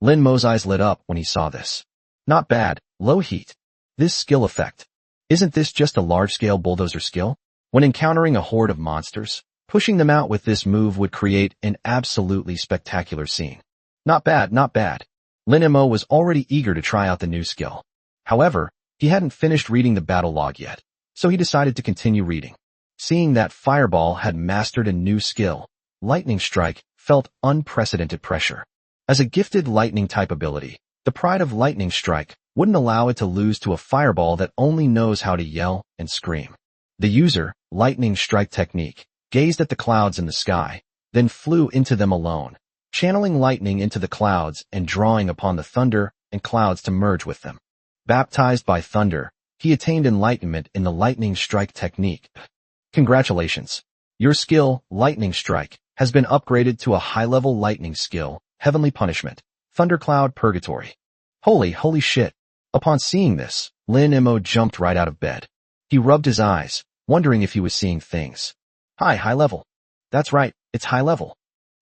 Lin Mo's eyes lit up when he saw this. Not bad, low heat. This skill effect. Isn't this just a large-scale bulldozer skill? When encountering a horde of monsters, pushing them out with this move would create an absolutely spectacular scene. Not bad, not bad. Lin Mo was already eager to try out the new skill. However, he hadn't finished reading the battle log yet, so he decided to continue reading. Seeing that Fireball had mastered a new skill, Lightning Strike felt unprecedented pressure. As a gifted lightning-type ability, the pride of Lightning Strike wouldn't allow it to lose to a Fireball that only knows how to yell and scream. The user, Lightning Strike technique, gazed at the clouds in the sky, then flew into them alone, channeling lightning into the clouds and drawing upon the thunder and clouds to merge with them. Baptized by thunder, he attained enlightenment in the Lightning Strike technique. Congratulations! Your skill, Lightning Strike, has been upgraded to a high-level lightning skill, Heavenly Punishment, Thundercloud Purgatory. Holy shit! Upon seeing this, Lin Mo jumped right out of bed. He rubbed his eyes, wondering if he was seeing things. High level. That's right, it's high level.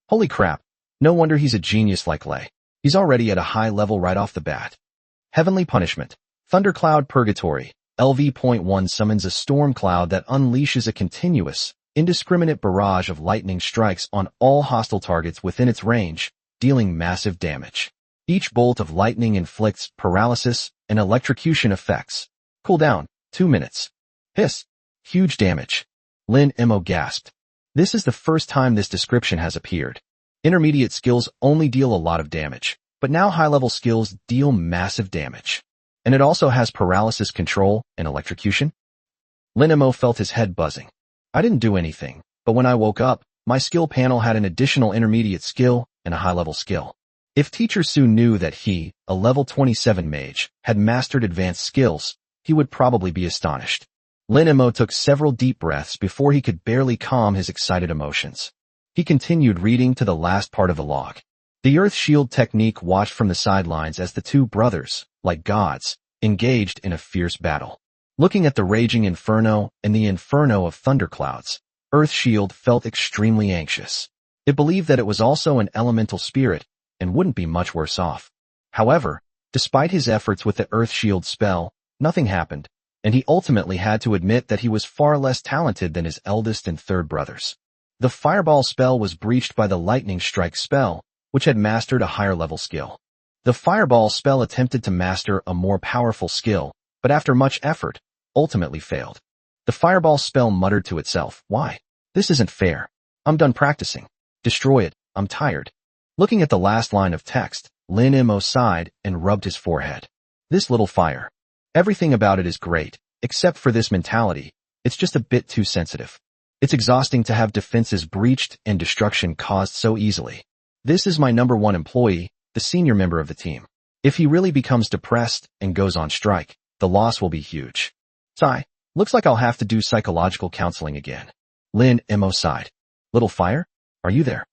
Holy crap, no wonder he's a genius like Lei. He's already at a high level right off the bat. Heavenly Punishment, Thundercloud Purgatory, LV.1 summons a storm cloud that unleashes a continuous, indiscriminate barrage of lightning strikes on all hostile targets within its range, dealing massive damage. Each bolt of lightning inflicts paralysis and electrocution effects. Cooldown, 2 minutes. Hiss. Huge damage. Lin Mo gasped. This is the first time this description has appeared. Intermediate skills only deal a lot of damage, but now high-level skills deal massive damage. And it also has paralysis control and electrocution? Lin Mo felt his head buzzing. I didn't do anything, but when I woke up, my skill panel had an additional intermediate skill and a high-level skill. If Teacher Su knew that he, a level 27 mage, had mastered advanced skills, he would probably be astonished. Lin Mo took several deep breaths before he could barely calm his excited emotions. He continued reading to the last part of the log. The Earth Shield technique watched from the sidelines as the two brothers, like gods, engaged in a fierce battle. Looking at the raging inferno and the inferno of thunderclouds, Earth Shield felt extremely anxious. It believed that it was also an elemental spirit and wouldn't be much worse off. However, despite his efforts with the Earth Shield spell, nothing happened, and he ultimately had to admit that he was far less talented than his eldest and third brothers. The Fireball spell was breached by the Lightning Strike spell, which had mastered a higher level skill. The Fireball spell attempted to master a more powerful skill, but after much effort, ultimately failed. The Fireball spell muttered to itself, "Why? This isn't fair. I'm done practicing. Destroy it. I'm tired." Looking at the last line of text, Lin Mo sighed and rubbed his forehead. This little fire. Everything about it is great, except for this mentality. It's just a bit too sensitive. It's exhausting to have defenses breached and destruction caused so easily. This is my number one employee, the senior member of the team. If he really becomes depressed and goes on strike, the loss will be huge. Sigh. Looks like I'll have to do psychological counseling again. Lin Mo sighed. Little fire? Are you there?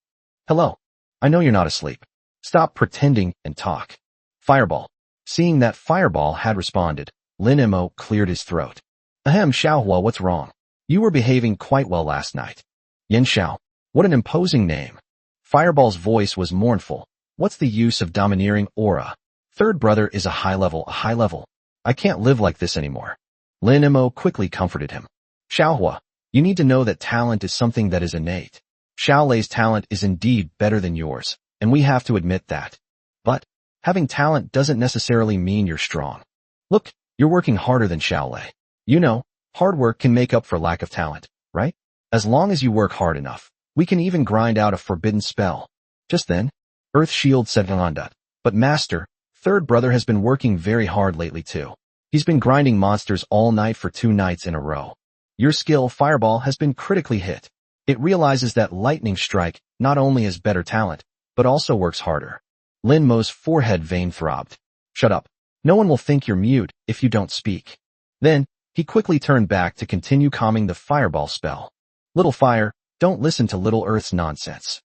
Hello. I know you're not asleep. Stop pretending and talk. Fireball. Seeing that Fireball had responded, Lin Mo cleared his throat. Ahem, Xiaohua, what's wrong? You were behaving quite well last night. Yan Xiao. What an imposing name. Fireball's voice was mournful. What's the use of domineering aura? Third brother is a high level. I can't live like this anymore. Lin Mo quickly comforted him. Xiaohua, you need to know that talent is something that is innate. Xiao Lei's talent is indeed better than yours, and we have to admit that. But having talent doesn't necessarily mean you're strong. Look, you're working harder than Xiao Lei. You know, hard work can make up for lack of talent, right? As long as you work hard enough, we can even grind out a forbidden spell. Just then, Earth Shield said Ananda. But Master, third brother has been working very hard lately too. He's been grinding monsters all night for 2 nights in a row. Your skill, Fireball, has been critically hit. It realizes that Lightning Strike not only has better talent, but also works harder. Lin Mo's forehead vein throbbed. Shut up. No one will think you're mute if you don't speak. Then, he quickly turned back to continue calming the Fireball spell. Little Fire, don't listen to Little Earth's nonsense.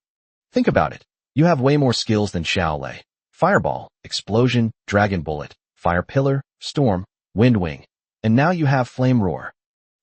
Think about it. You have way more skills than Xiao Lei. Fireball, Explosion, Dragon Bullet, Fire Pillar, Storm, Wind Wing. And now you have Flame Roar.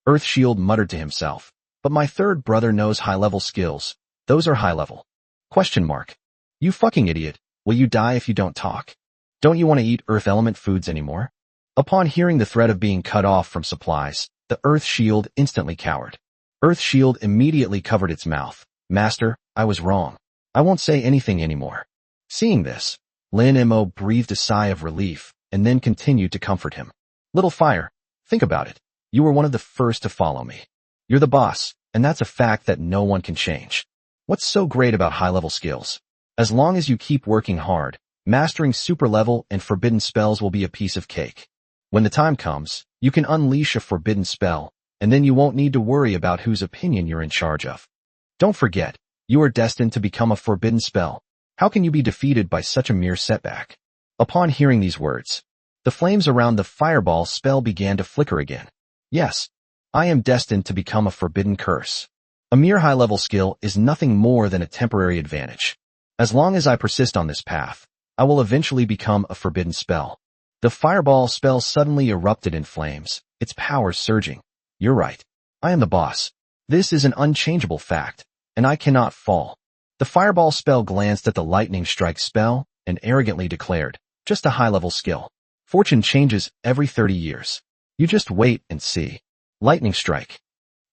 Earth Shield muttered to himself. But my third brother knows high-level skills. Those are high-level. Question mark. You fucking idiot. Will you die if you don't talk? Don't you want to eat Earth element foods anymore? Upon hearing the threat of being cut off from supplies, the Earth Shield instantly cowered. Earth Shield immediately covered its mouth. Master, I was wrong. I won't say anything anymore. Seeing this, Lin Mo breathed a sigh of relief and then continued to comfort him. Little Fire, think about it. You were one of the first to follow me. You're the boss, and that's a fact that no one can change. What's so great about high-level skills? As long as you keep working hard, mastering super level and forbidden spells will be a piece of cake. When the time comes, you can unleash a forbidden spell, and then you won't need to worry about whose opinion you're in charge of. Don't forget, you are destined to become a forbidden spell. How can you be defeated by such a mere setback? Upon hearing these words, the flames around the Fireball spell began to flicker again. Yes, I am destined to become a forbidden curse. A mere high-level skill is nothing more than a temporary advantage. As long as I persist on this path, I will eventually become a forbidden spell. The Fireball spell suddenly erupted in flames, its power surging. You're right. I am the boss. This is an unchangeable fact, and I cannot fall. The Fireball spell glanced at the Lightning Strike spell and arrogantly declared, just a high-level skill. Fortune changes every 30 years. You just wait and see. Lightning Strike.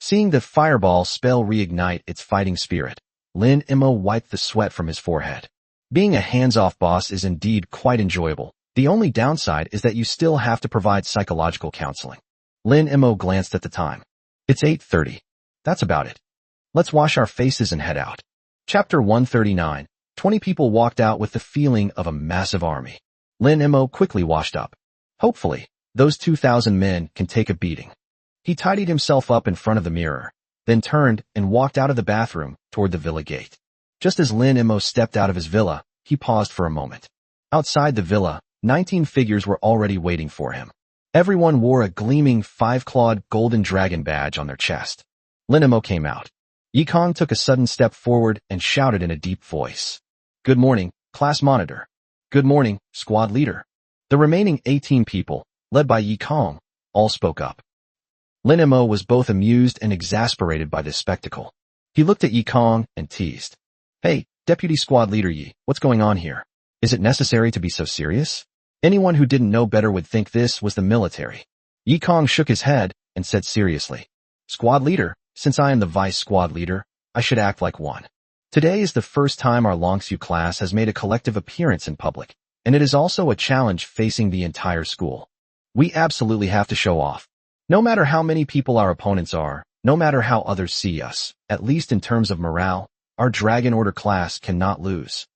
Seeing the Fireball spell reignite its fighting spirit, Lin Mo wiped the sweat from his forehead. Being a hands-off boss is indeed quite enjoyable. The only downside is that you still have to provide psychological counseling. Lin Mo glanced at the time. It's 8:30. That's about it. Let's wash our faces and head out. Chapter 139. 20 people walked out with the feeling of a massive army. Lin Mo quickly washed up. Hopefully, those 2,000 men can take a beating. He tidied himself up in front of the mirror, then turned and walked out of the bathroom toward the villa gate. Just as Lin Mo stepped out of his villa, he paused for a moment. Outside the villa, 19 figures were already waiting for him. Everyone wore a gleaming 5-clawed golden dragon badge on their chest. Lin Mo came out. Yikong took a sudden step forward and shouted in a deep voice. Good morning, class monitor. Good morning, squad leader. The remaining 18 people, led by Yikong, all spoke up. Lin Mo was both amused and exasperated by this spectacle. He looked at Yikong and teased. Hey, Deputy Squad Leader Yi, what's going on here? Is it necessary to be so serious? Anyone who didn't know better would think this was the military. Yikong shook his head and said seriously. Squad Leader, since I am the Vice Squad Leader, I should act like one. Today is the first time our Longsu class has made a collective appearance in public, and it is also a challenge facing the entire school. We absolutely have to show off. No matter how many people our opponents are, no matter how others see us, at least in terms of morale, our Dragon Order class cannot lose.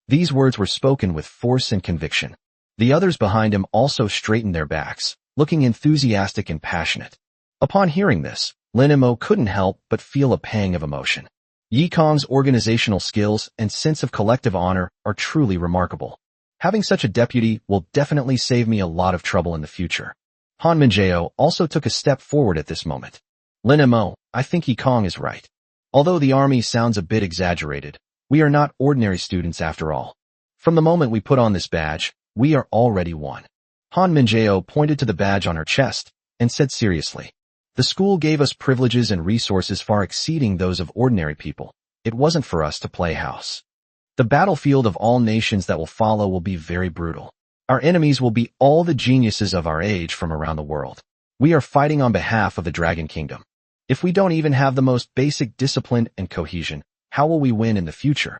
These words were spoken with force and conviction. The others behind him also straightened their backs, looking enthusiastic and passionate. Upon hearing this, Lin Mo couldn't help but feel a pang of emotion. Yi Kong's organizational skills and sense of collective honor are truly remarkable. Having such a deputy will definitely save me a lot of trouble in the future. Han Minjao also took a step forward at this moment. Lin Mo, I think Yi Kong is right. Although the army sounds a bit exaggerated, we are not ordinary students after all. From the moment we put on this badge, we are already one. Han Minjao pointed to the badge on her chest and said seriously, the school gave us privileges and resources far exceeding those of ordinary people. It wasn't for us to play house. The battlefield of all nations that will follow will be very brutal. Our enemies will be all the geniuses of our age from around the world. We are fighting on behalf of the Dragon Kingdom. If we don't even have the most basic discipline and cohesion, how will we win in the future?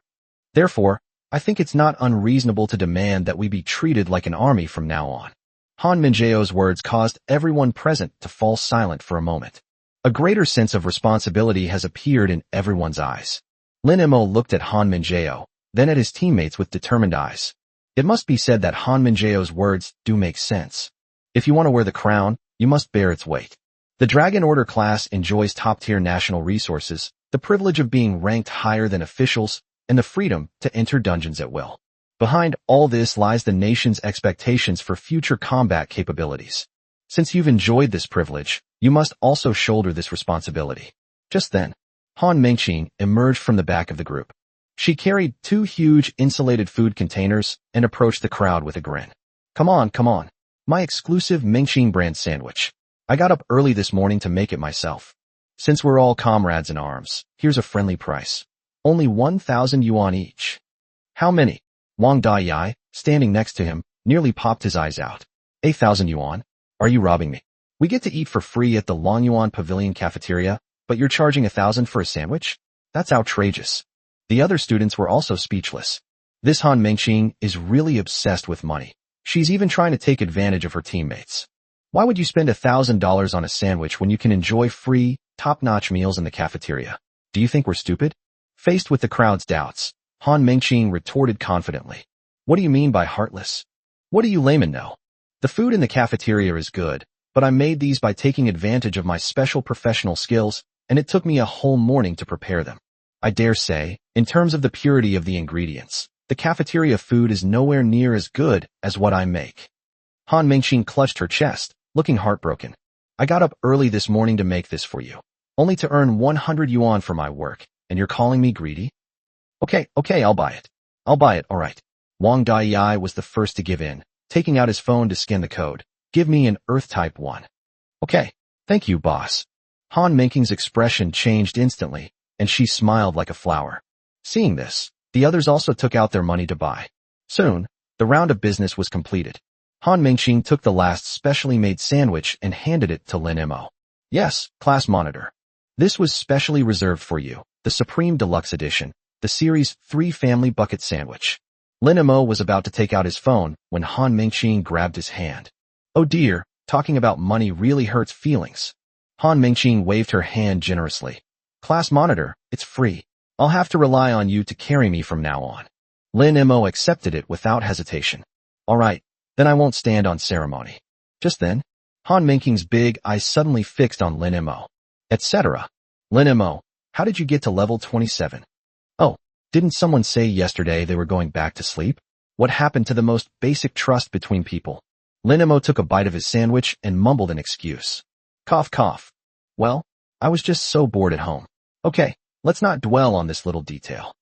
Therefore, I think it's not unreasonable to demand that we be treated like an army from now on. Han Minjao's words caused everyone present to fall silent for a moment. A greater sense of responsibility has appeared in everyone's eyes. Lin Mo looked at Han Minjao, then at his teammates with determined eyes. It must be said that Han Minjao's words do make sense. If you want to wear the crown, you must bear its weight. The Dragon Order class enjoys top-tier national resources, the privilege of being ranked higher than officials, and the freedom to enter dungeons at will. Behind all this lies the nation's expectations for future combat capabilities. Since you've enjoyed this privilege, you must also shoulder this responsibility. Just then, Han Mengqing emerged from the back of the group. She carried 2 huge insulated food containers and approached the crowd with a grin. Come on, come on. My exclusive Mengqing brand sandwich. I got up early this morning to make it myself. Since we're all comrades in arms, here's a friendly price. Only 1,000 yuan each. How many? Wang Daiyai, standing next to him, nearly popped his eyes out. 8,000 yuan? Are you robbing me? We get to eat for free at the Longyuan Pavilion cafeteria, but you're charging 1,000 for a sandwich? That's outrageous. The other students were also speechless. This Han Mengqing is really obsessed with money. She's even trying to take advantage of her teammates. Why would you spend $1,000 on a sandwich when you can enjoy free, top-notch meals in the cafeteria? Do you think we're stupid? Faced with the crowd's doubts, Han Mengqing retorted confidently. What do you mean by heartless? What do you laymen know? The food in the cafeteria is good, but I made these by taking advantage of my special professional skills, and it took me a whole morning to prepare them. I dare say, in terms of the purity of the ingredients, the cafeteria food is nowhere near as good as what I make. Han Mengqing clutched her chest, looking heartbroken. I got up early this morning to make this for you, only to earn 100 yuan for my work, and you're calling me greedy? Okay, I'll buy it. Alright. Wang Daiyai was the first to give in, taking out his phone to scan the code. Give me an Earth Type 1. Okay, thank you, boss. Han Mengqing's expression changed instantly, and she smiled like a flower. Seeing this, the others also took out their money to buy. Soon, the round of business was completed. Han Mengqing took the last specially made sandwich and handed it to Lin Mo. Yes, class monitor. This was specially reserved for you, the Supreme Deluxe Edition, the Series 3 Family Bucket Sandwich. Lin Mo was about to take out his phone when Han Mengqing grabbed his hand. Oh dear, talking about money really hurts feelings. Han Mengqing waved her hand generously. Class monitor, it's free. I'll have to rely on you to carry me from now on. Lin Mo accepted it without hesitation. Alright, then I won't stand on ceremony. Just then, Han Mengqing's big eyes suddenly fixed on Lin Mo. Etc. Lin Mo, how did you get to level 27? Oh, didn't someone say yesterday they were going back to sleep? What happened to the most basic trust between people? Lin Mo took a bite of his sandwich and mumbled an excuse. Cough, cough. Well, I was just so bored at home. Okay, let's not dwell on this little detail.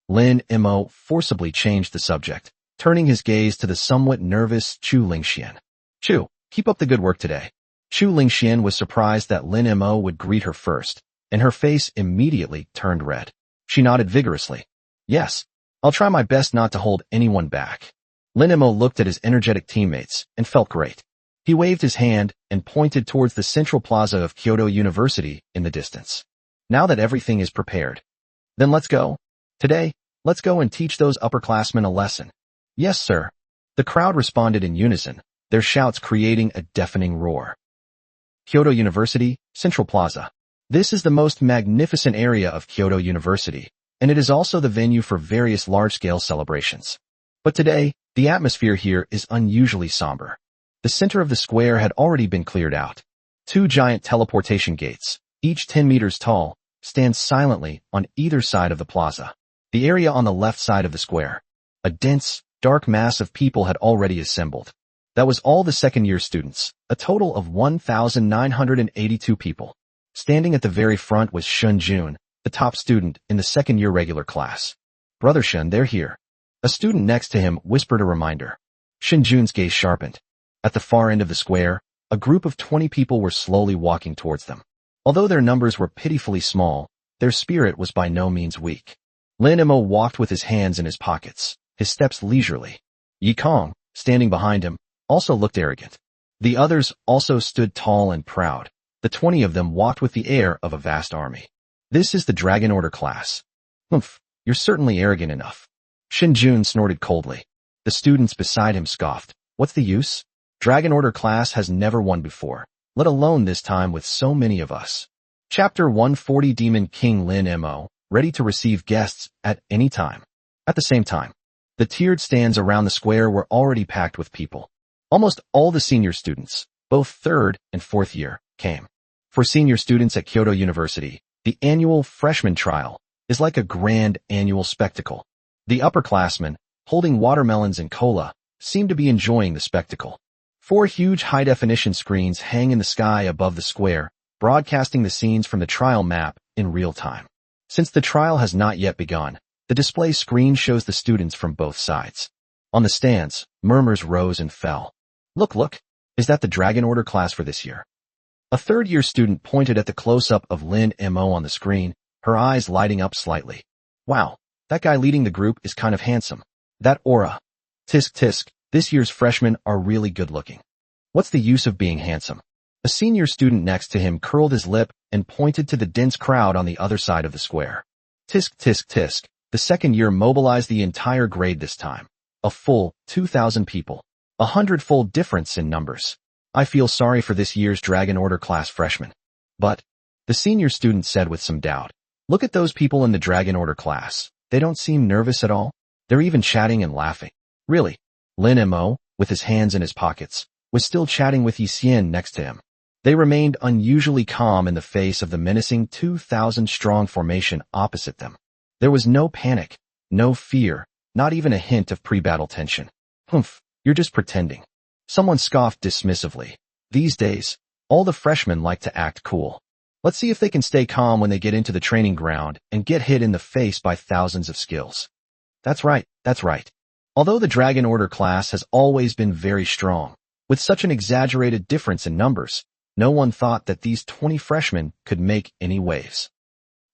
Lin Mo forcibly changed the subject, turning his gaze to the somewhat nervous Chu Lingxian. Chu, keep up the good work today. Chu Lingxian was surprised that Lin Mo would greet her first, and her face immediately turned red. She nodded vigorously. Yes, I'll try my best not to hold anyone back. Lin Mo looked at his energetic teammates and felt great. He waved his hand and pointed towards the central plaza of Kyoto University in the distance. Now that everything is prepared, then let's go. Today, let's go and teach those upperclassmen a lesson. Yes, sir. The crowd responded in unison, their shouts creating a deafening roar. Kyoto University, Central Plaza. This is the most magnificent area of Kyoto University, and it is also the venue for various large-scale celebrations. But today, the atmosphere here is unusually somber. The center of the square had already been cleared out. Two giant teleportation gates, each 10 meters tall, stand silently on either side of the plaza. The area on the left side of the square. A dense, dark mass of people had already assembled. That was all the second-year students, a total of 1,982 people. Standing at the very front was Shun Jun, the top student in the second-year regular class. "Brother Shun, they're here." A student next to him whispered a reminder. Shun Jun's gaze sharpened. At the far end of the square, a group of 20 people were slowly walking towards them. Although their numbers were pitifully small, their spirit was by no means weak. Lin Mo walked with his hands in his pockets, his steps leisurely. Yi Kong, standing behind him, also looked arrogant. The others also stood tall and proud. The 20 of them walked with the air of a vast army. "This is the Dragon Order class." "Humph, you're certainly arrogant enough." Shun Jun snorted coldly. The students beside him scoffed. "What's the use? Dragon Order class has never won before, let alone this time with so many of us." Chapter 140 Demon King Lin Mo, ready to receive guests at any time. At the same time, the tiered stands around the square were already packed with people. Almost all the senior students, both third and fourth year, came. For senior students at Kyoto University, the annual freshman trial is like a grand annual spectacle. The upperclassmen, holding watermelons and cola, seem to be enjoying the spectacle. 4 huge high-definition screens hang in the sky above the square, broadcasting the scenes from the trial map in real time. Since the trial has not yet begun, the display screen shows the students from both sides. On the stands, murmurs rose and fell. Look, is that the Dragon Order class for this year?" A third-year student pointed at the close-up of Lin Mo on the screen, her eyes lighting up slightly. "Wow, that guy leading the group is kind of handsome. That aura. Tisk tisk, this year's freshmen are really good-looking." "What's the use of being handsome?" A senior student next to him curled his lip and pointed to the dense crowd on the other side of the square. Tisk tisk tisk, the second year mobilized the entire grade this time. A full 2,000 people. 100-fold difference in numbers. "I feel sorry for this year's Dragon Order class freshmen." "But," the senior student said with some doubt, "look at those people in the Dragon Order class. They don't seem nervous at all. They're even chatting and laughing." "Really?" Lin Mo, with his hands in his pockets, was still chatting with Yi Xian next to him. They remained unusually calm in the face of the menacing 2,000-strong formation opposite them. There was no panic, no fear, not even a hint of pre-battle tension. "Humph, you're just pretending." Someone scoffed dismissively. "These days, all the freshmen like to act cool. Let's see if they can stay calm when they get into the training ground and get hit in the face by thousands of skills." That's right. Although the Dragon Order class has always been very strong, with such an exaggerated difference in numbers, no one thought that these 20 freshmen could make any waves.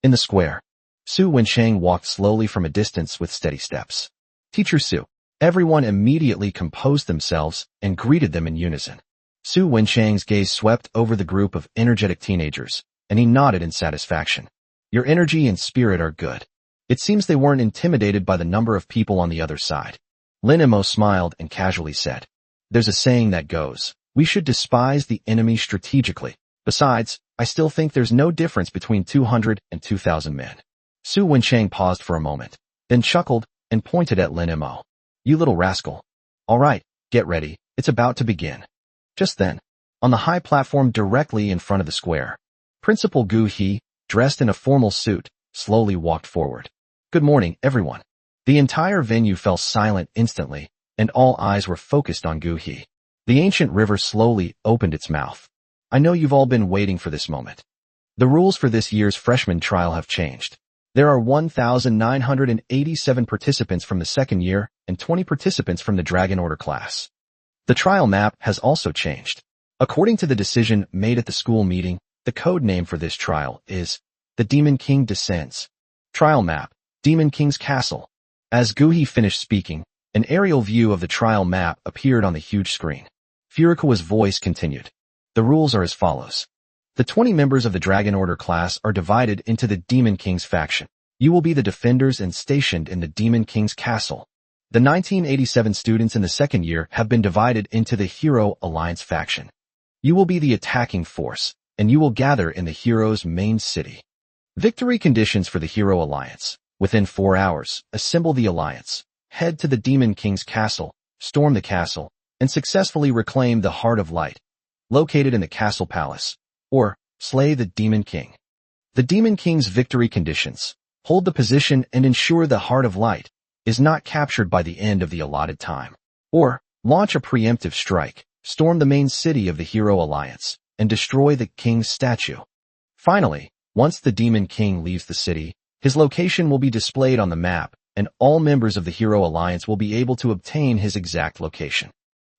In the square, Su Wencheng walked slowly from a distance with steady steps. "Teacher Su." Everyone immediately composed themselves and greeted them in unison. Su Wencheng's gaze swept over the group of energetic teenagers, and he nodded in satisfaction. "Your energy and spirit are good." It seems they weren't intimidated by the number of people on the other side. Lin Mo smiled and casually said, "There's a saying that goes, we should despise the enemy strategically. Besides, I still think there's no difference between 200 and 2,000 men." Su Wencheng paused for a moment, then chuckled and pointed at Lin Mo. "You little rascal. All right, get ready, it's about to begin." Just then, on the high platform directly in front of the square, Principal Gu He, dressed in a formal suit, slowly walked forward. "Good morning, everyone." The entire venue fell silent instantly, and all eyes were focused on Gu He. The ancient river slowly opened its mouth. "I know you've all been waiting for this moment. The rules for this year's freshman trial have changed. There are 1,987 participants from the second year and 20 participants from the Dragon Order class. The trial map has also changed. According to the decision made at the school meeting, the code name for this trial is The Demon King Descends. Trial map, Demon King's Castle." As Gu He finished speaking, an aerial view of the trial map appeared on the huge screen. Furukawa's voice continued. "The rules are as follows. The 20 members of the Dragon Order class are divided into the Demon King's faction. You will be the defenders and stationed in the Demon King's Castle. The 1987 students in the second year have been divided into the Hero Alliance faction. You will be the attacking force, and you will gather in the Hero's main city. Victory conditions for the Hero Alliance. Within 4 hours, assemble the alliance, head to the Demon King's castle, storm the castle, and successfully reclaim the Heart of Light, located in the castle palace, or slay the Demon King. The Demon King's victory conditions: hold the position and ensure the Heart of Light is not captured by the end of the allotted time, or launch a preemptive strike, storm the main city of the Hero Alliance, and destroy the King's statue. Finally, once the Demon King leaves the city, his location will be displayed on the map, and all members of the Hero Alliance will be able to obtain his exact location.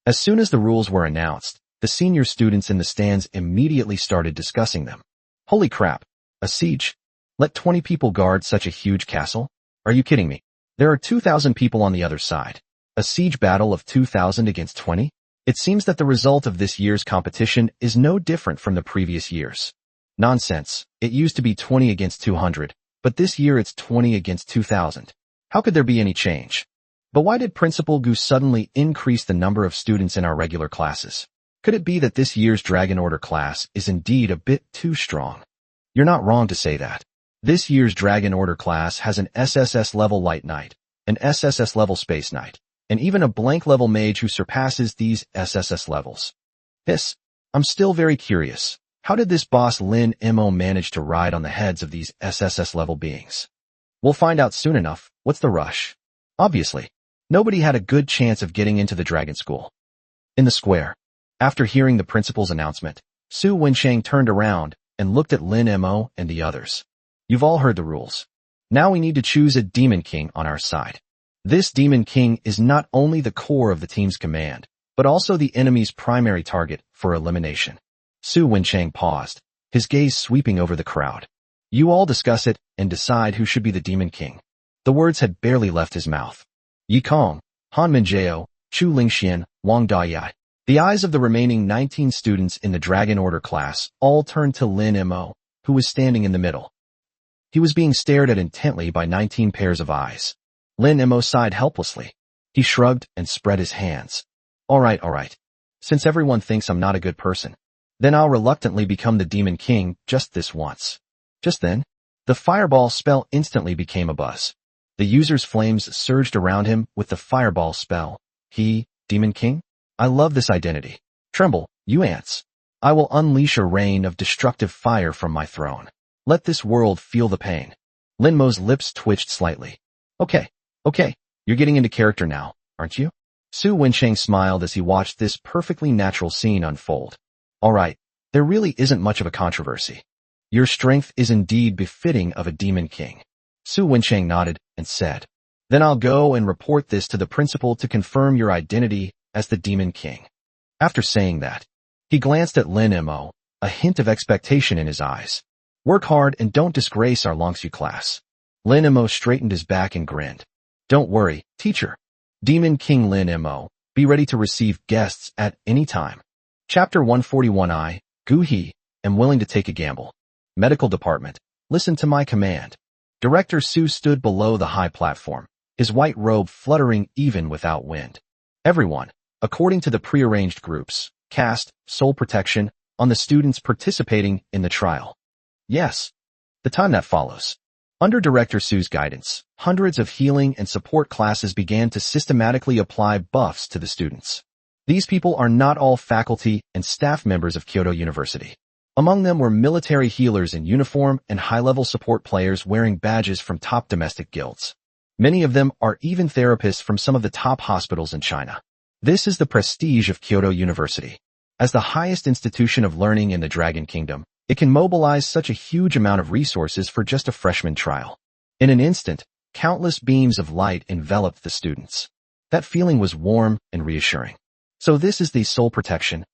As soon as the rules were announced, the senior students in the stands immediately started discussing them. Holy crap! A siege? Let 20 people guard such a huge castle? Are you kidding me? There are 2,000 people on the other side. A siege battle of 2,000 against 20? It seems that the result of this year's competition is no different from the previous years. Nonsense. It used to be 20 against 200, but this year it's 20 against 2,000. How could there be any change? But why did Principal Gu suddenly increase the number of students in our regular classes? Could it be that this year's Dragon Order class is indeed a bit too strong? You're not wrong to say that. This year's Dragon Order class has an SSS level Light Knight, an SSS level Space Knight, and even a blank level mage who surpasses these SSS levels. I'm still very curious. How did this boss Lin Mo manage to ride on the heads of these SSS level beings? We'll find out soon enough. What's the rush? Obviously, nobody had a good chance of getting into the Dragon School. In the square, after hearing the principal's announcement, Su Wensheng turned around and looked at Lin Mo and the others. You've all heard the rules. Now we need to choose a Demon King on our side. This Demon King is not only the core of the team's command, but also the enemy's primary target for elimination. Su Wensheng paused, his gaze sweeping over the crowd. You all discuss it and decide who should be the Demon King. The words had barely left his mouth. Yi Kong, Han Minjiao, Chu Lingxian, Wang Dayai. The eyes of the remaining 19 students in the Dragon Order class all turned to Lin Mo, who was standing in the middle. He was being stared at intently by 19 pairs of eyes. Lin Mo sighed helplessly. He shrugged and spread his hands. All right. Since everyone thinks I'm not a good person, then I'll reluctantly become the Demon King just this once. Just then, the fireball spell instantly became a buzz. The user's flames surged around him with the fireball spell. Demon King? I love this identity. Tremble, you ants. I will unleash a rain of destructive fire from my throne. Let this world feel the pain. Lin Mo's lips twitched slightly. Okay, you're getting into character now, aren't you? Su Wensheng smiled as he watched this perfectly natural scene unfold. Alright, there really isn't much of a controversy. Your strength is indeed befitting of a Demon King. Su Wensheng nodded and said, Then I'll go and report this to the principal to confirm your identity as the Demon King. After saying that, he glanced at Lin Mo, a hint of expectation in his eyes. Work hard and don't disgrace our Longsu class. Lin Mo straightened his back and grinned. Don't worry, teacher. Demon King Lin Mo, be ready to receive guests at any time. Chapter 141. Gu He, am willing to take a gamble. Medical Department, listen to my command. Director Su stood below the high platform, his white robe fluttering even without wind. Everyone, according to the prearranged groups, cast soul protection on the students participating in the trial. Yes, the time that follows. Under Director Su's guidance, hundreds of healing and support classes began to systematically apply buffs to the students. These people are not all faculty and staff members of Kyoto University. Among them were military healers in uniform and high-level support players wearing badges from top domestic guilds. Many of them are even therapists from some of the top hospitals in China. This is the prestige of Kyoto University. As the highest institution of learning in the Dragon Kingdom, it can mobilize such a huge amount of resources for just a freshman trial. In an instant, countless beams of light enveloped the students. That feeling was warm and reassuring. So this is the soul protection.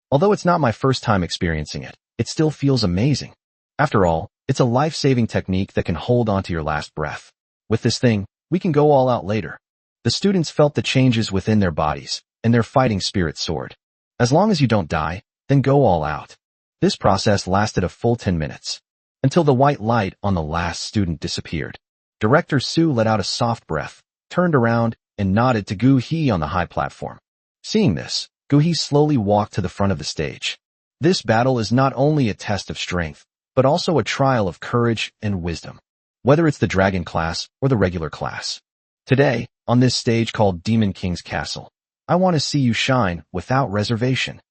Although it's not my first time experiencing it, it still feels amazing. After all, it's a life-saving technique that can hold onto your last breath. With this thing, we can go all out later. The students felt the changes within their bodies, and their fighting spirit soared. As long as you don't die, then go all out. This process lasted a full 10 minutes, until the white light on the last student disappeared. Director Su let out a soft breath, turned around, and nodded to Gu He on the high platform. Seeing this, Gu He slowly walked to the front of the stage. This battle is not only a test of strength, but also a trial of courage and wisdom. whether it's the Dragon class or the regular class. Today, on this stage called Demon King's Castle, I want to see you shine without reservation.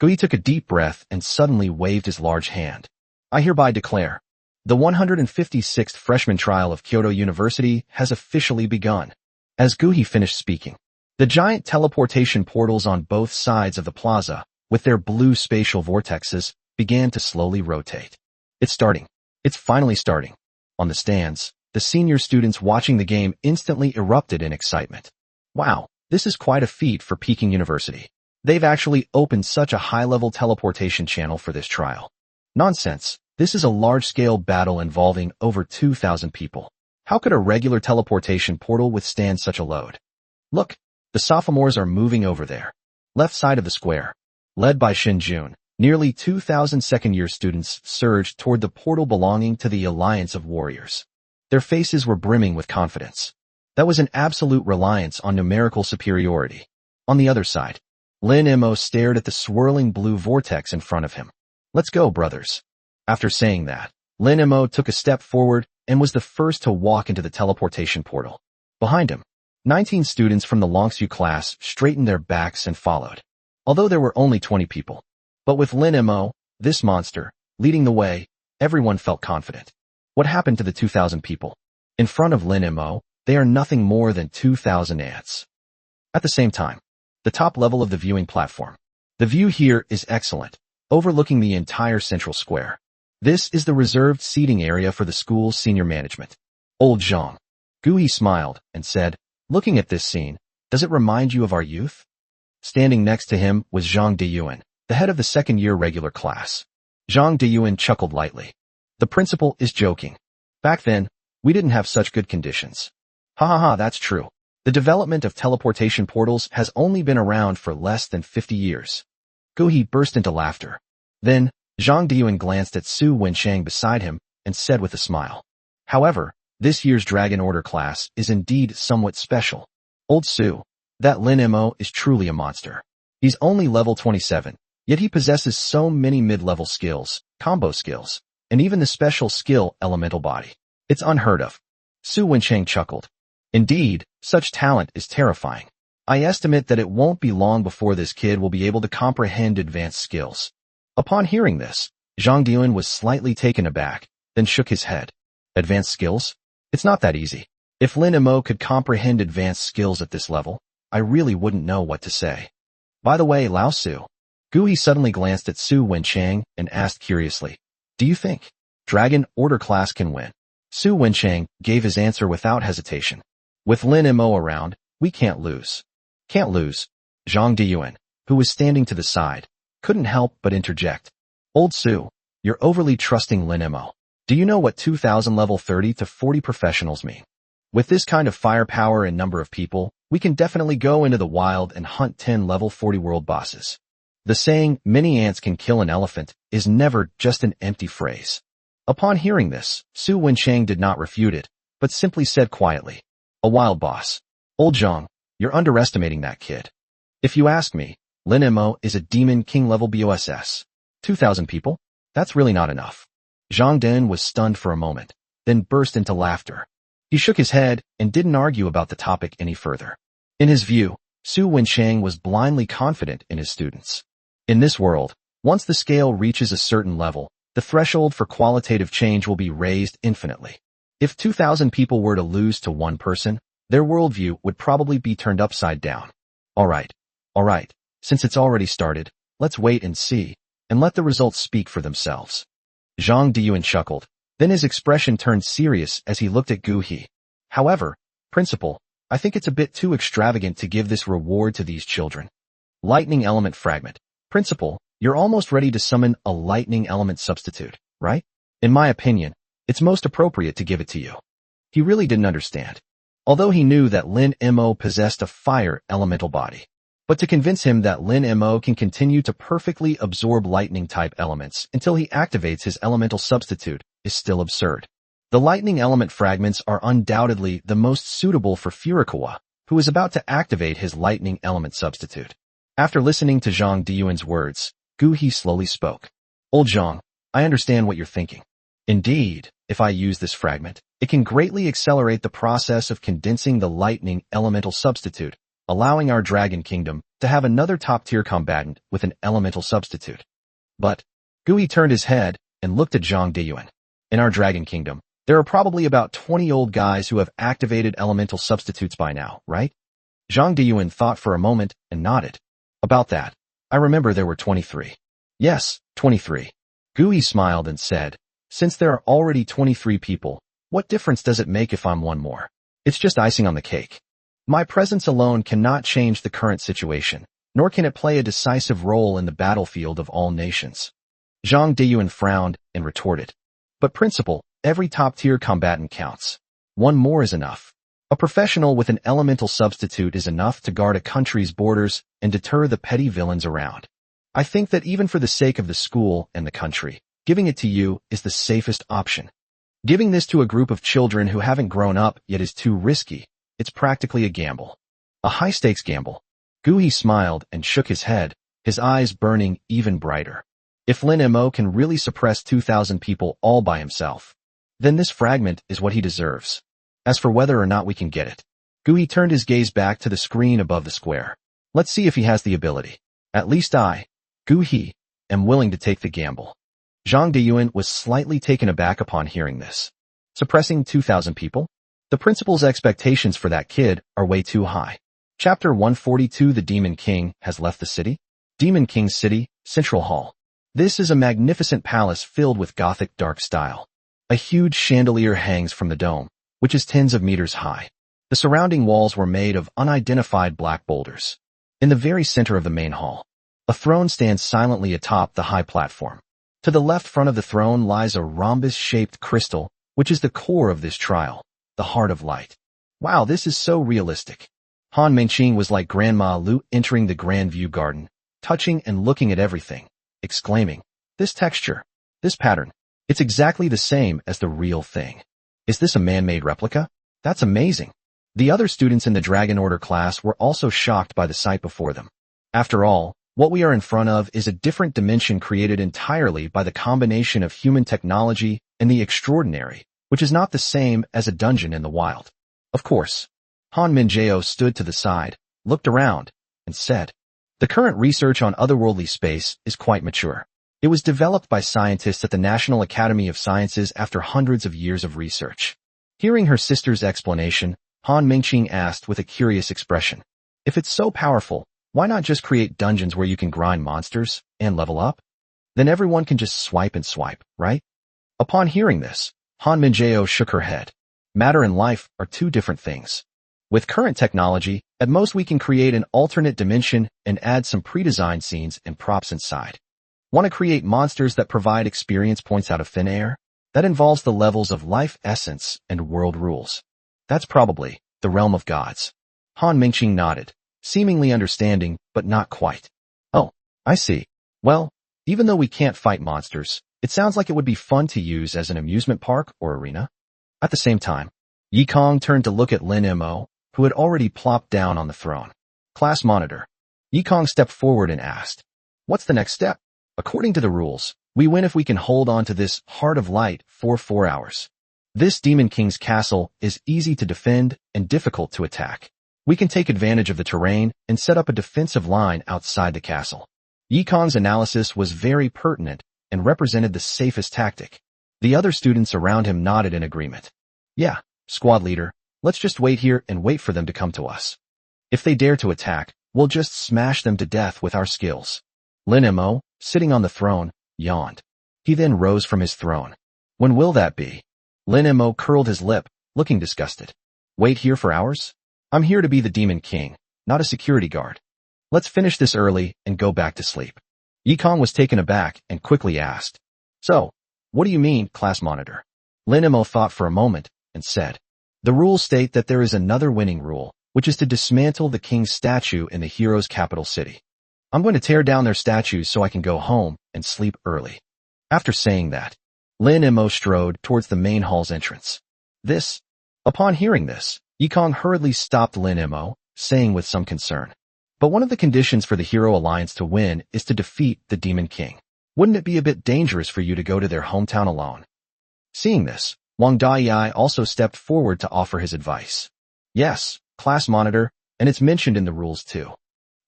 Guhi took a deep breath and suddenly waved his large hand. I hereby declare, the 156th freshman trial of Kyoto University has officially begun. As Guhi finished speaking, the giant teleportation portals on both sides of the plaza, with their blue spatial vortexes, began to slowly rotate. It's starting. It's finally starting. On the stands, the senior students watching the game instantly erupted in excitement. Wow, this is quite a feat for Peking University. They've actually opened such a high-level teleportation channel for this trial. Nonsense. This is a large-scale battle involving over 2,000 people. How could a regular teleportation portal withstand such a load? Look, the sophomores are moving over there. Left side of the square. Led by Shin Jun, nearly 2,000 second-year students surged toward the portal belonging to the Alliance of Warriors. Their faces were brimming with confidence. That was an absolute reliance on numerical superiority. On the other side, Lin Mo stared at the swirling blue vortex in front of him. Let's go, brothers. After saying that, Lin Mo took a step forward and was the first to walk into the teleportation portal. Behind him, 19 students from the Longsu class straightened their backs and followed. Although there were only 20 people. But with Lin Mo, this monster, leading the way, everyone felt confident. What happened to the 2,000 people? In front of Lin Mo, they are nothing more than 2,000 ants. At the same time, the top level of the viewing platform. The view here is excellent, overlooking the entire central square. This is the reserved seating area for the school's senior management. Old Zhang. Guhi smiled and said, looking at this scene, does it remind you of our youth? Standing next to him was Zhang Deyuan, the head of the second-year regular class. Zhang Deyuan chuckled lightly. The principal is joking. Back then, we didn't have such good conditions. Ha ha ha, that's true. The development of teleportation portals has only been around for less than 50 years. Guhi burst into laughter. Then, Zhang Deyuan glanced at Su Wenchang beside him and said with a smile. However, this year's Dragon Order class is indeed somewhat special. Old Su, that Lin Mo is truly a monster. He's only level 27, yet he possesses so many mid-level skills, combo skills, and even the special skill Elemental Body. It's unheard of. Su Wenchang chuckled. Indeed, such talent is terrifying. I estimate that it won't be long before this kid will be able to comprehend advanced skills. Upon hearing this, Zhang Deyuan was slightly taken aback, then shook his head. Advanced skills? It's not that easy. If Lin Mo could comprehend advanced skills at this level, I really wouldn't know what to say. By the way, Lao Su. Guhi suddenly glanced at Su Wenchang and asked curiously, do you think Dragon Order class can win? Su Wenchang gave his answer without hesitation. With Lin Mo around, we can't lose. Can't lose. Zhang Deyuan, who was standing to the side, couldn't help but interject. Old Su, you're overly trusting Lin Mo. Do you know what 2,000 level 30 to 40 professionals mean? With this kind of firepower and number of people, we can definitely go into the wild and hunt 10 level 40 world bosses. The saying, many ants can kill an elephant, is never just an empty phrase. Upon hearing this, Su Wenchang did not refute it, but simply said quietly, a wild boss. Old Zhang, you're underestimating that kid. If you ask me, Lin Mo is a Demon King level BOSS. 2,000 people? That's really not enough. Zhang Deyuan was stunned for a moment, then burst into laughter. He shook his head and didn't argue about the topic any further. In his view, Su Wenchang was blindly confident in his students. In this world, once the scale reaches a certain level, the threshold for qualitative change will be raised infinitely. If 2,000 people were to lose to one person, their worldview would probably be turned upside down. Alright. Since it's already started, let's wait and see, and let the results speak for themselves. Zhang Deyuan chuckled. Then his expression turned serious as he looked at Guhi. However, Principal, I think it's a bit too extravagant to give this reward to these children. Lightning Element Fragment. Principal, you're almost ready to summon a Lightning Element substitute, right? In my opinion, it's most appropriate to give it to you. He really didn't understand. Although he knew that Lin Mo possessed a fire elemental body. But to convince him that Lin Mo can continue to perfectly absorb lightning-type elements until he activates his elemental substitute is still absurd. The lightning element fragments are undoubtedly the most suitable for Furukawa, who is about to activate his lightning element substitute. After listening to Zhang Deyuan's words, Guhi slowly spoke. Old Zhang, I understand what you're thinking. Indeed, if I use this fragment, it can greatly accelerate the process of condensing the lightning elemental substitute, allowing our Dragon Kingdom to have another top-tier combatant with an elemental substitute. But Gui turned his head and looked at Zhang Diyuan. In our Dragon Kingdom, there are probably about 20 old guys who have activated elemental substitutes by now, right? Zhang Diyuan thought for a moment and nodded. About that. I remember there were 23. Yes, 23. Gui smiled and said, since there are already 23 people, what difference does it make if I'm one more? It's just icing on the cake. My presence alone cannot change the current situation, nor can it play a decisive role in the battlefield of all nations. Zhang Diyuan frowned and retorted. But principal, every top-tier combatant counts. One more is enough. A professional with an elemental substitute is enough to guard a country's borders and deter the petty villains around. I think that even for the sake of the school and the country, giving it to you is the safest option. Giving this to a group of children who haven't grown up yet is too risky. It's practically a gamble. A high-stakes gamble. Gui smiled and shook his head, his eyes burning even brighter. If Lin Mo can really suppress 2,000 people all by himself, then this fragment is what he deserves. As for whether or not we can get it, Gui turned his gaze back to the screen above the square. Let's see if he has the ability. At least I, Gui, am willing to take the gamble. Zhang Diyuan was slightly taken aback upon hearing this. Suppressing 2,000 people? The principal's expectations for that kid are way too high. Chapter 142 The Demon King has left the city. Demon King's City, Central Hall. This is a magnificent palace filled with Gothic dark style. A huge chandelier hangs from the dome, which is tens of meters high. The surrounding walls were made of unidentified black boulders. In the very center of the main hall, a throne stands silently atop the high platform. To the left front of the throne lies a rhombus-shaped crystal, which is the core of this trial, the Heart of Light. Wow, this is so realistic. Han Mengqing was like Grandma Lu entering the Grand View Garden, touching and looking at everything, exclaiming, this texture, this pattern, it's exactly the same as the real thing. Is this a man-made replica? That's amazing. The other students in the Dragon Order class were also shocked by the sight before them. After all, what we are in front of is a different dimension created entirely by the combination of human technology and the extraordinary, which is not the same as a dungeon in the wild. Of course. Han Minjao stood to the side, looked around, and said, the current research on otherworldly space is quite mature. It was developed by scientists at the National Academy of Sciences after hundreds of years of research. Hearing her sister's explanation, Han Mengqing asked with a curious expression, if it's so powerful, why not just create dungeons where you can grind monsters and level up? Then everyone can just swipe and swipe, right? Upon hearing this, Han Minjao shook her head. Matter and life are two different things. With current technology, at most we can create an alternate dimension and add some pre-designed scenes and props inside. Want to create monsters that provide experience points out of thin air? That involves the levels of life essence and world rules. That's probably the realm of gods. Han Mengqing nodded, seemingly understanding, but not quite. Oh, I see. Well, even though we can't fight monsters, it sounds like it would be fun to use as an amusement park or arena. At the same time, Yi Kong turned to look at Lin Mo, who had already plopped down on the throne. Class monitor. Yi Kong stepped forward and asked, what's the next step? According to the rules, we win if we can hold on to this Heart of Light for 4 hours. This Demon King's castle is easy to defend and difficult to attack. We can take advantage of the terrain and set up a defensive line outside the castle. Yi Kong's analysis was very pertinent and represented the safest tactic. The other students around him nodded in agreement. Yeah, squad leader, let's just wait here and wait for them to come to us. If they dare to attack, we'll just smash them to death with our skills. Lin Mo, sitting on the throne, yawned. He then rose from his throne. When will that be? Lin Mo curled his lip, looking disgusted. Wait here for hours? I'm here to be the Demon King, not a security guard. Let's finish this early and go back to sleep. Yi Kong was taken aback and quickly asked, so, what do you mean, class monitor? Lin Mo thought for a moment and said, the rules state that there is another winning rule, which is to dismantle the king's statue in the hero's capital city. I'm going to tear down their statues so I can go home and sleep early. After saying that, Lin Mo strode towards the main hall's entrance. Upon hearing this, Yi Kong hurriedly stopped Lin Mo, saying with some concern, but one of the conditions for the Hero Alliance to win is to defeat the Demon King. Wouldn't it be a bit dangerous for you to go to their hometown alone? Seeing this, Wang Daiyi also stepped forward to offer his advice. Yes, class monitor, and it's mentioned in the rules too.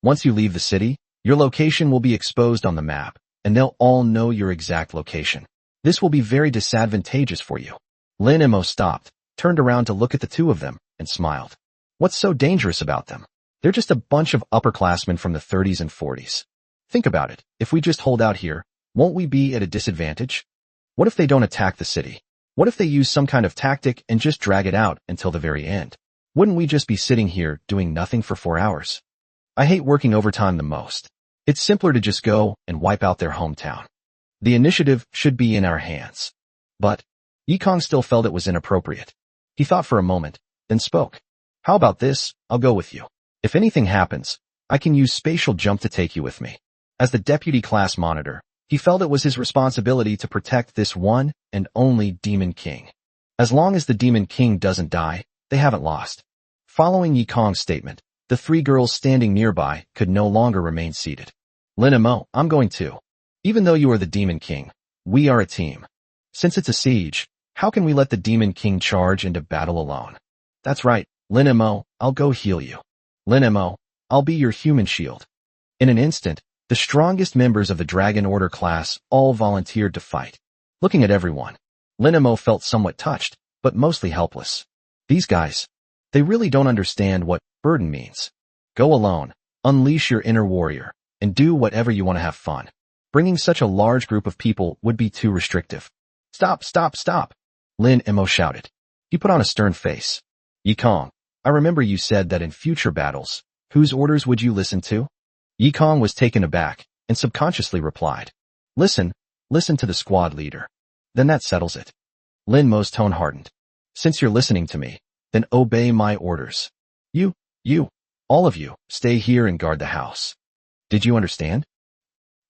Once you leave the city, your location will be exposed on the map, and they'll all know your exact location. This will be very disadvantageous for you. Lin Mo stopped, turned around to look at the two of them, and smiled. What's so dangerous about them? They're just a bunch of upperclassmen from the 30s and 40s. Think about it. If we just hold out here, won't we be at a disadvantage? What if they don't attack the city? What if they use some kind of tactic and just drag it out until the very end? Wouldn't we just be sitting here doing nothing for 4 hours? I hate working overtime the most. It's simpler to just go and wipe out their hometown. The initiative should be in our hands. But Yikong still felt it was inappropriate. He thought for a moment, then spoke. How about this? I'll go with you. If anything happens, I can use spatial jump to take you with me. As the deputy class monitor, he felt it was his responsibility to protect this one and only Demon King. As long as the Demon King doesn't die, they haven't lost. Following Yikong's statement, the three girls standing nearby could no longer remain seated. Lin Mo, I'm going too. Even though you are the Demon King, we are a team. Since it's a siege, how can we let the Demon King charge into battle alone? That's right, Lin Mo, I'll go heal you. Lin Mo, I'll be your human shield. In an instant, the strongest members of the Dragon Order class all volunteered to fight. Looking at everyone, Lin Mo felt somewhat touched, but mostly helpless. These guys, they really don't understand what burden means. Go alone, unleash your inner warrior, and do whatever you want to have fun. Bringing such a large group of people would be too restrictive. Stop, stop, stop, Lin Mo shouted. He put on a stern face. Yikong, I remember you said that in future battles, whose orders would you listen to? Yikong was taken aback and subconsciously replied. Listen to the squad leader. Then that settles it. Lin Mo's tone hardened. Since you're listening to me, then obey my orders. You, all of you, stay here and guard the house. Did you understand?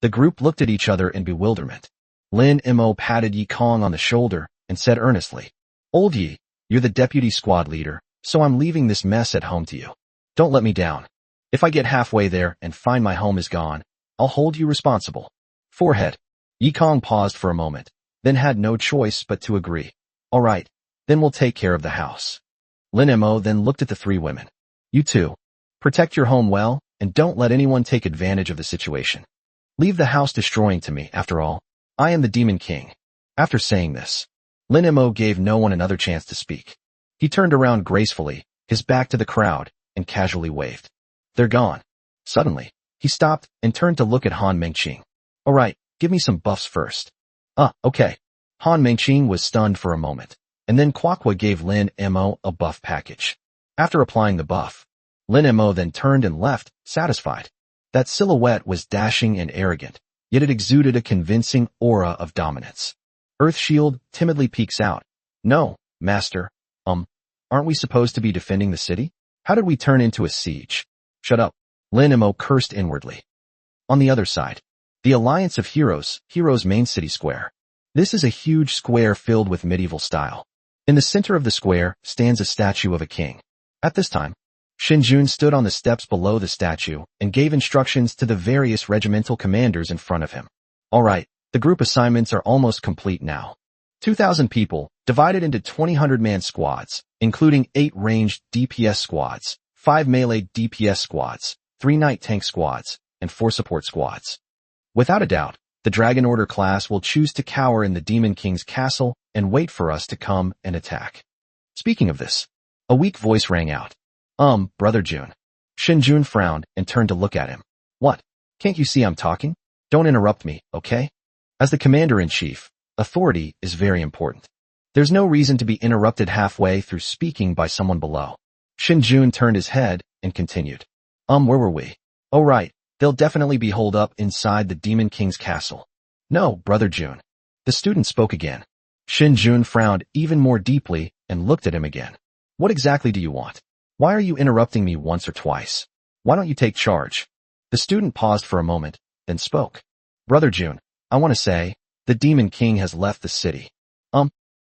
The group looked at each other in bewilderment. Lin Mo patted Yikong on the shoulder and said earnestly, Old Yi, you're the deputy squad leader, so I'm leaving this mess at home to you. Don't let me down. If I get halfway there and find my home is gone, I'll hold you responsible. Forehead. Yikong paused for a moment, then had no choice but to agree. All right, then we'll take care of the house. Lin Mo then looked at the three women. You two, protect your home well, and don't let anyone take advantage of the situation. Leave the house destroying to me, after all. I am the Demon King. After saying this, Lin Mo gave no one another chance to speak. He turned around gracefully, his back to the crowd, and casually waved. They're gone. Suddenly, he stopped and turned to look at Han Mengqing. All right, give me some buffs first. Okay. Han Mengqing was stunned for a moment, and then Kwakwa gave Lin Mo a buff package. After applying the buff, Lin Mo then turned and left, satisfied. That silhouette was dashing and arrogant, yet it exuded a convincing aura of dominance. Earth Shield timidly peeks out. No, Master. Aren't we supposed to be defending the city? How did we turn into a siege? Shut up. Lin Mo cursed inwardly. On the other side, the Alliance of Heroes main city square. This is a huge square filled with medieval style. In the center of the square stands a statue of a king. At this time, Xin Jun stood on the steps below the statue and gave instructions to the various regimental commanders in front of him. All right, the group assignments are almost complete now. 2,000 people, divided into 2,000-man squads, including 8 ranged DPS squads, 5 melee DPS squads, 3 night tank squads, and 4 support squads. Without a doubt, the Dragon Order class will choose to cower in the Demon King's castle and wait for us to come and attack. Speaking of this, a weak voice rang out. Brother Jun. Xin Jun frowned and turned to look at him. What? Can't you see I'm talking? Don't interrupt me, okay? As the commander-in-chief, authority is very important. There's no reason to be interrupted halfway through speaking by someone below. Xin Jun turned his head and continued. Where were we? Oh right, they'll definitely be holed up inside the Demon King's castle. No, Brother Jun. The student spoke again. Xin Jun frowned even more deeply and looked at him again. What exactly do you want? Why are you interrupting me once or twice? Why don't you take charge? The student paused for a moment, then spoke. Brother Jun, I want to say, the Demon King has left the city.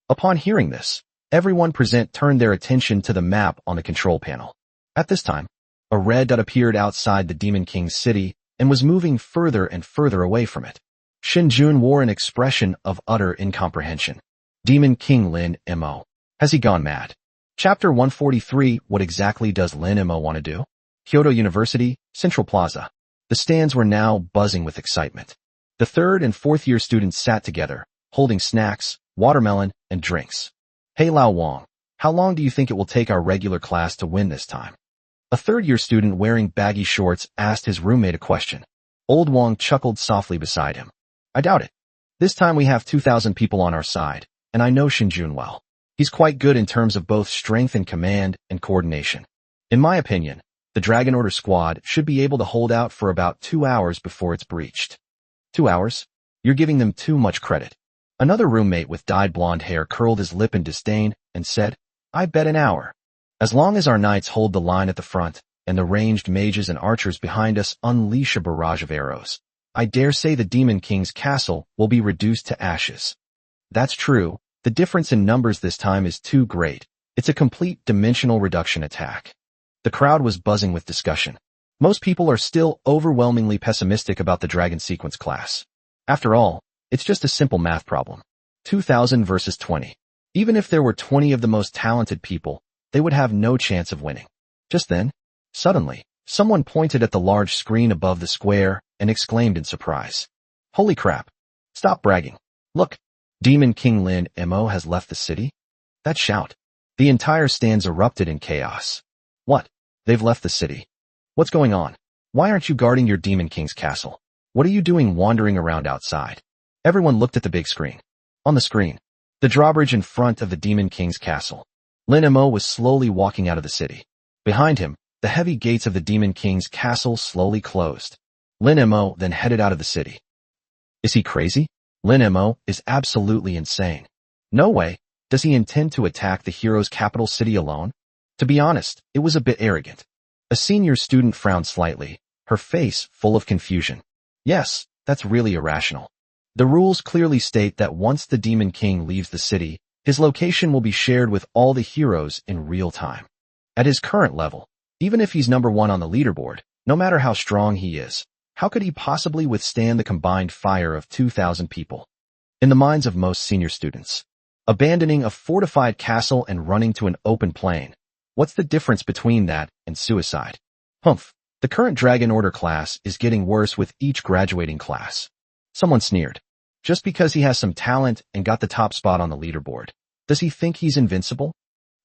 Upon hearing this, everyone present turned their attention to the map on the control panel. At this time, a red dot appeared outside the Demon King's city and was moving further and further away from it. Xin Jun wore an expression of utter incomprehension. Demon King Lin Mo. Has he gone mad? Chapter 143. What exactly does Lin Mo want to do? Kyoto University, Central Plaza. The stands were now buzzing with excitement. The third and fourth year students sat together, holding snacks, watermelon, and drinks. Hey Lao Wang, how long do you think it will take our regular class to win this time? A third year student wearing baggy shorts asked his roommate a question. Old Wang chuckled softly beside him. I doubt it. This time we have 2,000 people on our side, and I know Shinjun well. He's quite good in terms of both strength and command and coordination. In my opinion, the Dragon Order squad should be able to hold out for about 2 hours before it's breached. 2 hours? You're giving them too much credit. Another roommate with dyed blonde hair curled his lip in disdain and said, I bet an hour. As long as our knights hold the line at the front, and the ranged mages and archers behind us unleash a barrage of arrows, I dare say the Demon King's castle will be reduced to ashes. That's true. The difference in numbers this time is too great. It's a complete dimensional reduction attack. The crowd was buzzing with discussion. Most people are still overwhelmingly pessimistic about the Dragon Sequence class. After all, it's just a simple math problem. 2,000 versus 20. Even if there were 20 of the most talented people, they would have no chance of winning. Just then, suddenly, someone pointed at the large screen above the square and exclaimed in surprise. Holy crap! Stop bragging. Look, Demon King Lin Mo has left the city? That shout. The entire stands erupted in chaos. What? They've left the city. What's going on? Why aren't you guarding your Demon King's castle? What are you doing wandering around outside? Everyone looked at the big screen. On the screen, the drawbridge in front of the Demon King's castle. Lin Mo was slowly walking out of the city. Behind him, the heavy gates of the Demon King's castle slowly closed. Lin Mo then headed out of the city. Is he crazy? Lin Mo is absolutely insane. No way. Does he intend to attack the hero's capital city alone? To be honest, it was a bit arrogant. A senior student frowned slightly, her face full of confusion. Yes, that's really irrational. The rules clearly state that once the Demon King leaves the city, his location will be shared with all the heroes in real time. At his current level, even if he's number 1 on the leaderboard, no matter how strong he is, how could he possibly withstand the combined fire of 2,000 people? In the minds of most senior students, abandoning a fortified castle and running to an open plain, what's the difference between that and suicide? Humph, the current Dragon Order class is getting worse with each graduating class. Someone sneered. Just because he has some talent and got the top spot on the leaderboard, does he think he's invincible?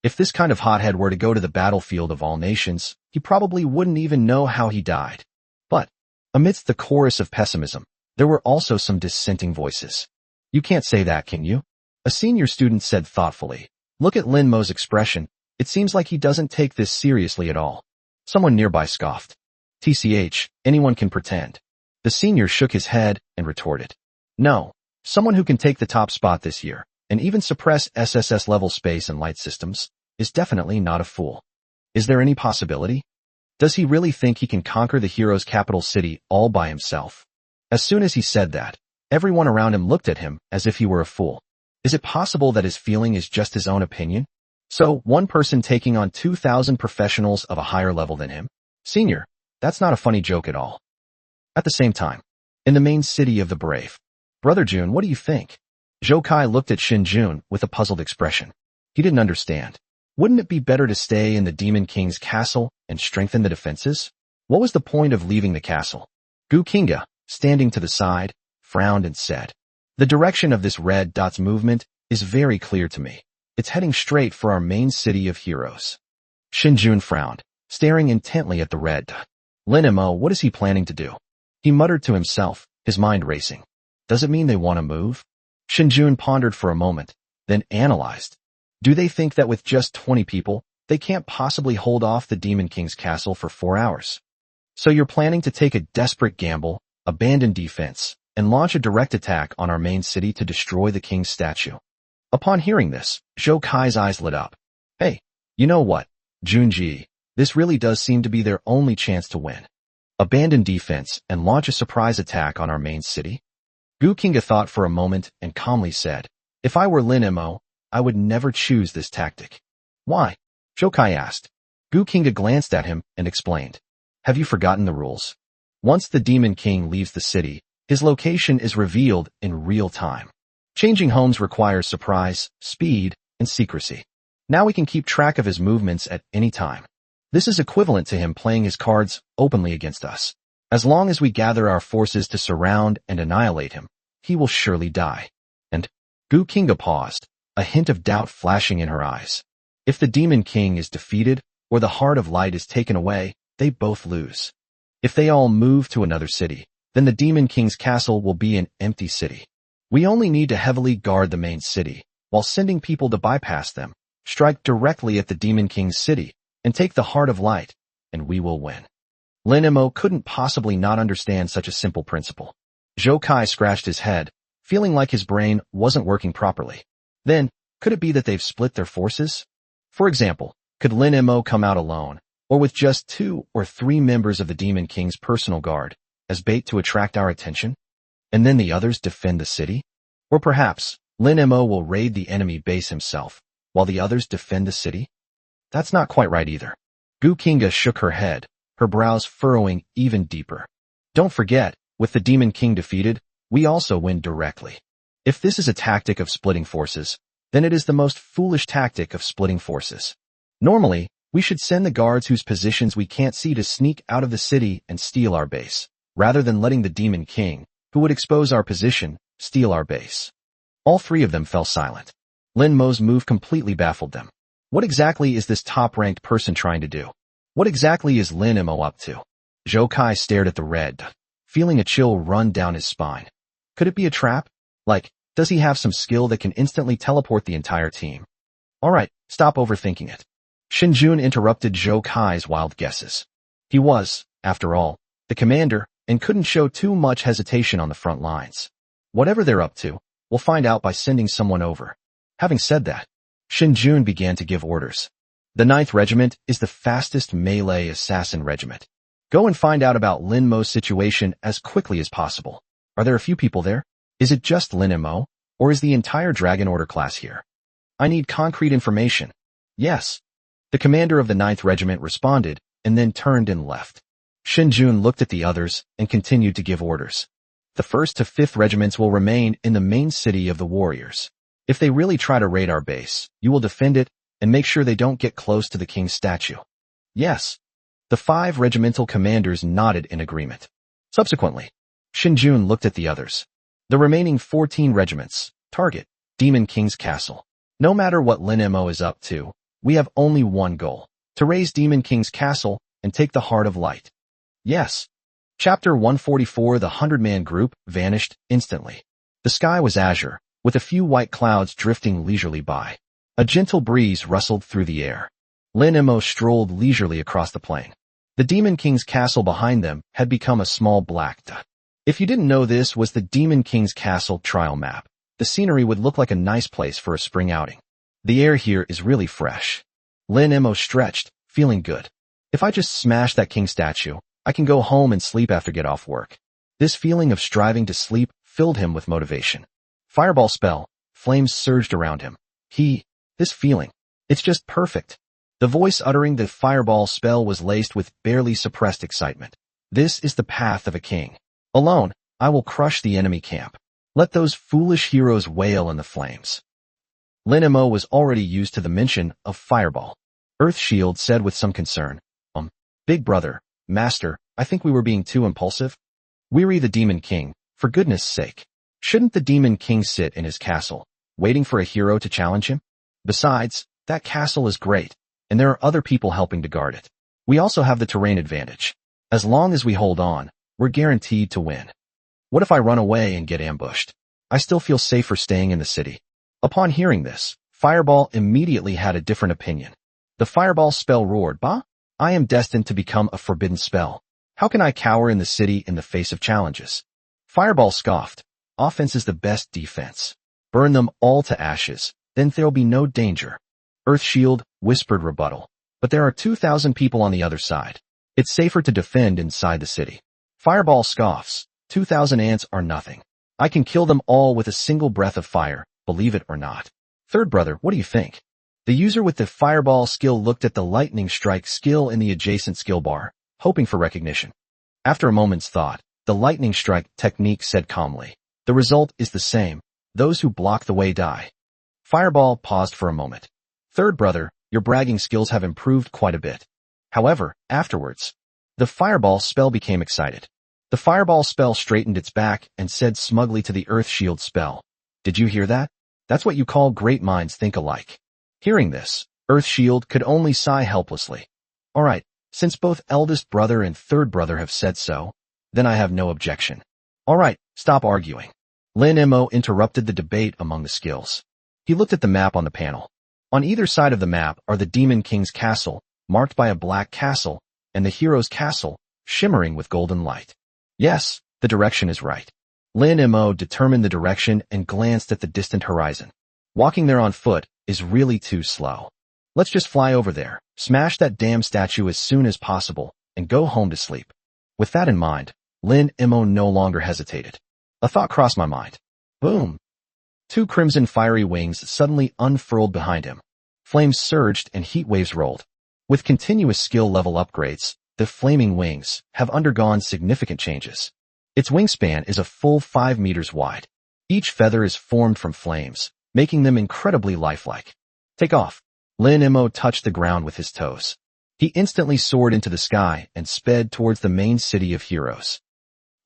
If this kind of hothead were to go to the battlefield of all nations, he probably wouldn't even know how he died. But, amidst the chorus of pessimism, there were also some dissenting voices. You can't say that, can you? A senior student said thoughtfully. Look at Lin Mo's expression. It seems like he doesn't take this seriously at all. Someone nearby scoffed. TCH, anyone can pretend. The senior shook his head and retorted. No, someone who can take the top spot this year, and even suppress SSS-level space and light systems, is definitely not a fool. Is there any possibility? Does he really think he can conquer the hero's capital city all by himself? As soon as he said that, everyone around him looked at him as if he were a fool. Is it possible that his feeling is just his own opinion? So, one person taking on 2,000 professionals of a higher level than him? Senior, that's not a funny joke at all. At the same time, in the main city of the brave, Brother Jun, what do you think? Zhou Kai looked at Shin Jun with a puzzled expression. He didn't understand. Wouldn't it be better to stay in the Demon King's castle and strengthen the defenses? What was the point of leaving the castle? Gu Kinga, standing to the side, frowned and said, the direction of this red dot's movement is very clear to me. It's heading straight for our main city of heroes. Shin Jun frowned, staring intently at the red dot. Lin Mo, what is he planning to do? He muttered to himself, his mind racing. Does it mean they want to move? Shin Jun pondered for a moment, then analyzed. Do they think that with just 20 people, they can't possibly hold off the Demon King's castle for 4 hours? So you're planning to take a desperate gamble, abandon defense, and launch a direct attack on our main city to destroy the king's statue. Upon hearing this, Zhou Kai's eyes lit up. Hey, you know what, Junji, this really does seem to be their only chance to win. Abandon defense and launch a surprise attack on our main city? Gu Kinga thought for a moment and calmly said, if I were Lin Mo, I would never choose this tactic. Why? Zhou Kai asked. Gu Kinga glanced at him and explained. Have you forgotten the rules? Once the Demon King leaves the city, his location is revealed in real time. Changing homes requires surprise, speed, and secrecy. Now we can keep track of his movements at any time. This is equivalent to him playing his cards openly against us. As long as we gather our forces to surround and annihilate him, he will surely die. And Gu Kinga paused, a hint of doubt flashing in her eyes. If the Demon King is defeated, or the Heart of Light is taken away, they both lose. If they all move to another city, then the Demon King's castle will be an empty city. We only need to heavily guard the main city, while sending people to bypass them, strike directly at the Demon King's city, and take the Heart of Light, and we will win. Lin Mo couldn't possibly not understand such a simple principle. Zhou Kai scratched his head, feeling like his brain wasn't working properly. Then, could it be that they've split their forces? For example, could Lin Mo come out alone, or with just 2 or 3 members of the Demon King's personal guard, as bait to attract our attention? And then the others defend the city? Or perhaps, Lin Mo will raid the enemy base himself, while the others defend the city? That's not quite right either. Gu Kinga shook her head, her brows furrowing even deeper. Don't forget, with the Demon King defeated, we also win directly. If this is a tactic of splitting forces, then it is the most foolish tactic of splitting forces. Normally, we should send the guards whose positions we can't see to sneak out of the city and steal our base, rather than letting the Demon King, who would expose our position, steal our base. All 3 of them fell silent. Lin Mo's move completely baffled them. What exactly is this top-ranked person trying to do? What exactly is Lin Mo up to? Zhou Kai stared at the red, feeling a chill run down his spine. Could it be a trap? Like, does he have some skill that can instantly teleport the entire team? Alright, stop overthinking it. Shen Jun interrupted Zhou Kai's wild guesses. He was, after all, the commander, and couldn't show too much hesitation on the front lines. Whatever they're up to, we'll find out by sending someone over. Having said that, Shen Jun began to give orders. The 9th Regiment is the fastest melee assassin regiment. Go and find out about Lin Mo's situation as quickly as possible. Are there a few people there? Is it just Lin Mo, or is the entire Dragon Order class here? I need concrete information. Yes. The commander of the 9th Regiment responded, and then turned and left. Shen Jun looked at the others and continued to give orders. The 1st to 5th Regiments will remain in the main city of the warriors. If they really try to raid our base, you will defend it and make sure they don't get close to the king's statue. Yes. The 5 regimental commanders nodded in agreement. Subsequently, Shen Jun looked at the others. The remaining 14 regiments, target, Demon King's castle. No matter what Lin Mo is up to, we have only one goal, to raise Demon King's castle and take the Heart of Light. Yes. Chapter 144. The 100-man group vanished instantly. The sky was azure, with a few white clouds drifting leisurely by. A gentle breeze rustled through the air. Lin Mo strolled leisurely across the plain. The Demon King's castle behind them had become a small black dot. If you didn't know this was the Demon King's castle trial map, the scenery would look like a nice place for a spring outing. The air here is really fresh. Lin Mo stretched, feeling good. If I just smash that king statue, I can go home and sleep after get off work. This feeling of striving to sleep filled him with motivation. Fireball spell, flames surged around him. This feeling, it's just perfect. The voice uttering the fireball spell was laced with barely suppressed excitement. This is the path of a king. Alone, I will crush the enemy camp. Let those foolish heroes wail in the flames. Lin Mo was already used to the mention of fireball. Earthshield said with some concern, Big brother, master, I think we were being too impulsive. Weary the Demon King, for goodness sake. Shouldn't the Demon King sit in his castle, waiting for a hero to challenge him? Besides, that castle is great, and there are other people helping to guard it. We also have the terrain advantage. As long as we hold on, we're guaranteed to win. What if I run away and get ambushed? I still feel safer staying in the city. Upon hearing this, Fireball immediately had a different opinion. The fireball spell roared, Bah! I am destined to become a forbidden spell. How can I cower in the city in the face of challenges? Fireball scoffed. Offense is the best defense. Burn them all to ashes, then there'll be no danger. Earthshield whispered rebuttal. But there are 2,000 people on the other side. It's safer to defend inside the city. Fireball scoffs. 2,000 ants are nothing. I can kill them all with a single breath of fire, believe it or not. Third brother, what do you think? The user with the fireball skill looked at the lightning strike skill in the adjacent skill bar, hoping for recognition. After a moment's thought, the lightning strike technique said calmly, the result is the same. Those who block the way die. Fireball paused for a moment. Third brother, your bragging skills have improved quite a bit. However, afterwards, the fireball spell became excited. The fireball spell straightened its back and said smugly to the earth shield spell. Did you hear that? That's what you call great minds think alike. Hearing this, Earth Shield could only sigh helplessly. Alright, since both eldest brother and third brother have said so, then I have no objection. Alright, stop arguing. Lin Mo interrupted the debate among the skills. He looked at the map on the panel. On either side of the map are the Demon King's castle, marked by a black castle, and the hero's castle, shimmering with golden light. Yes, the direction is right. Lin Mo determined the direction and glanced at the distant horizon. Walking there on foot is really too slow. Let's just fly over there, smash that damn statue as soon as possible, and go home to sleep. With that in mind, Lin Mo no longer hesitated. A thought crossed my mind. Boom! 2 crimson fiery wings suddenly unfurled behind him. Flames surged and heat waves rolled. With continuous skill level upgrades, the flaming wings have undergone significant changes. Its wingspan is a full 5 meters wide. Each feather is formed from flames, making them incredibly lifelike. Take off. Lin Mo touched the ground with his toes. He instantly soared into the sky and sped towards the main city of heroes.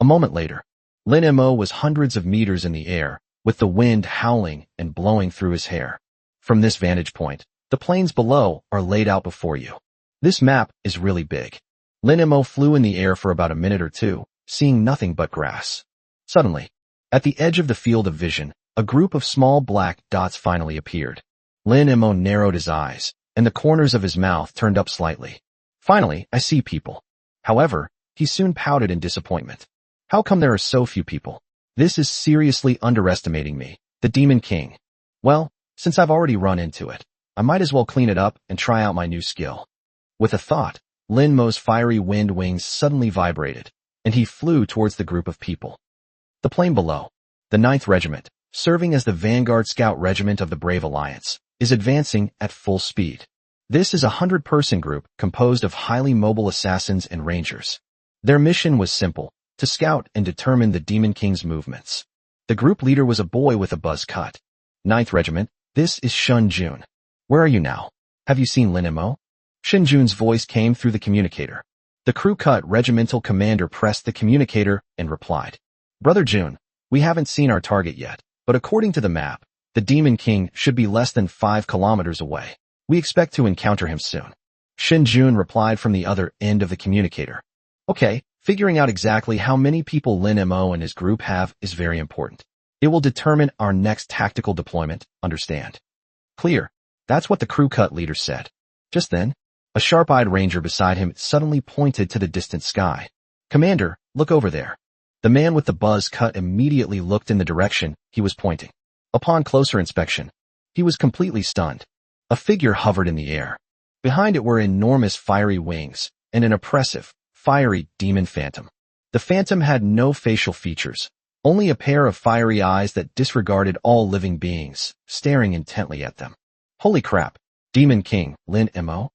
A moment later, Lin Mo was hundreds of meters in the air, with the wind howling and blowing through his hair. From this vantage point, the plains below are laid out before you. This map is really big. Lin Mo flew in the air for about a minute or two, seeing nothing but grass. Suddenly, at the edge of the field of vision, a group of small black dots finally appeared. Lin Mo narrowed his eyes, and the corners of his mouth turned up slightly. Finally, I see people. However, he soon pouted in disappointment. How come there are so few people? This is seriously underestimating me, the Demon King. Well, since I've already run into it, I might as well clean it up and try out my new skill. With a thought, Lin Mo's fiery wind wings suddenly vibrated, and he flew towards the group of people. The plain below, the 9th Regiment, serving as the Vanguard Scout Regiment of the Brave Alliance, is advancing at full speed. This is a 100-person group composed of highly mobile assassins and rangers. Their mission was simple, to scout and determine the Demon King's movements. The group leader was a boy with a buzz cut. 9th Regiment, this is Shun Jun. Where are you now? Have you seen Lin Mo? Shun Jun's voice came through the communicator. The crew-cut regimental commander pressed the communicator and replied. Brother Jun, we haven't seen our target yet, but according to the map, the Demon King should be less than 5 kilometers away. We expect to encounter him soon. Shun Jun replied from the other end of the communicator. Okay, figuring out exactly how many people Lin Mo and his group have is very important. It will determine our next tactical deployment, understand? Clear. That's what the crew-cut leader said. Just then, a sharp-eyed ranger beside him suddenly pointed to the distant sky. Commander, look over there. The man with the buzz cut immediately looked in the direction he was pointing. Upon closer inspection, he was completely stunned. A figure hovered in the air. Behind it were enormous fiery wings and an oppressive, fiery demon phantom. The phantom had no facial features, only a pair of fiery eyes that disregarded all living beings, staring intently at them. Holy crap, Demon King, Lin Mo?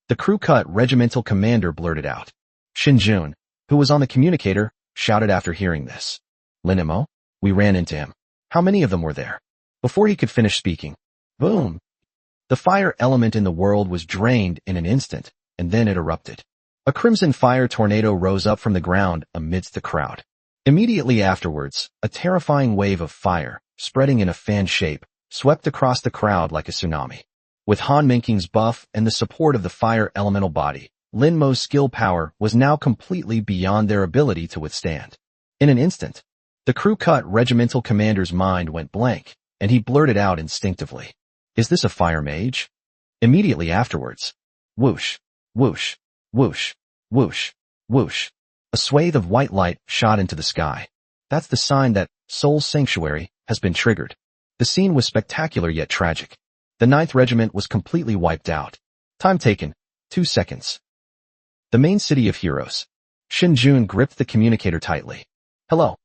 The crew-cut regimental commander blurted out. Shun Jun, who was on the communicator, shouted after hearing this. Lin Mo? We ran into him. How many of them were there? Before he could finish speaking, boom! The fire element in the world was drained in an instant, and then it erupted. A crimson fire tornado rose up from the ground amidst the crowd. Immediately afterwards, a terrifying wave of fire, spreading in a fan shape, swept across the crowd like a tsunami. With Han Menking's buff and the support of the fire elemental body, Lin Mo's skill power was now completely beyond their ability to withstand. In an instant, the crew-cut regimental commander's mind went blank, and he blurted out instinctively. Is this a fire mage? Immediately afterwards, whoosh, whoosh, whoosh, whoosh, whoosh. A swathe of white light shot into the sky. That's the sign that Soul Sanctuary has been triggered. The scene was spectacular yet tragic. The 9th Regiment was completely wiped out. Time taken, 2 seconds. The main city of heroes. Shun Jun gripped the communicator tightly. Hello.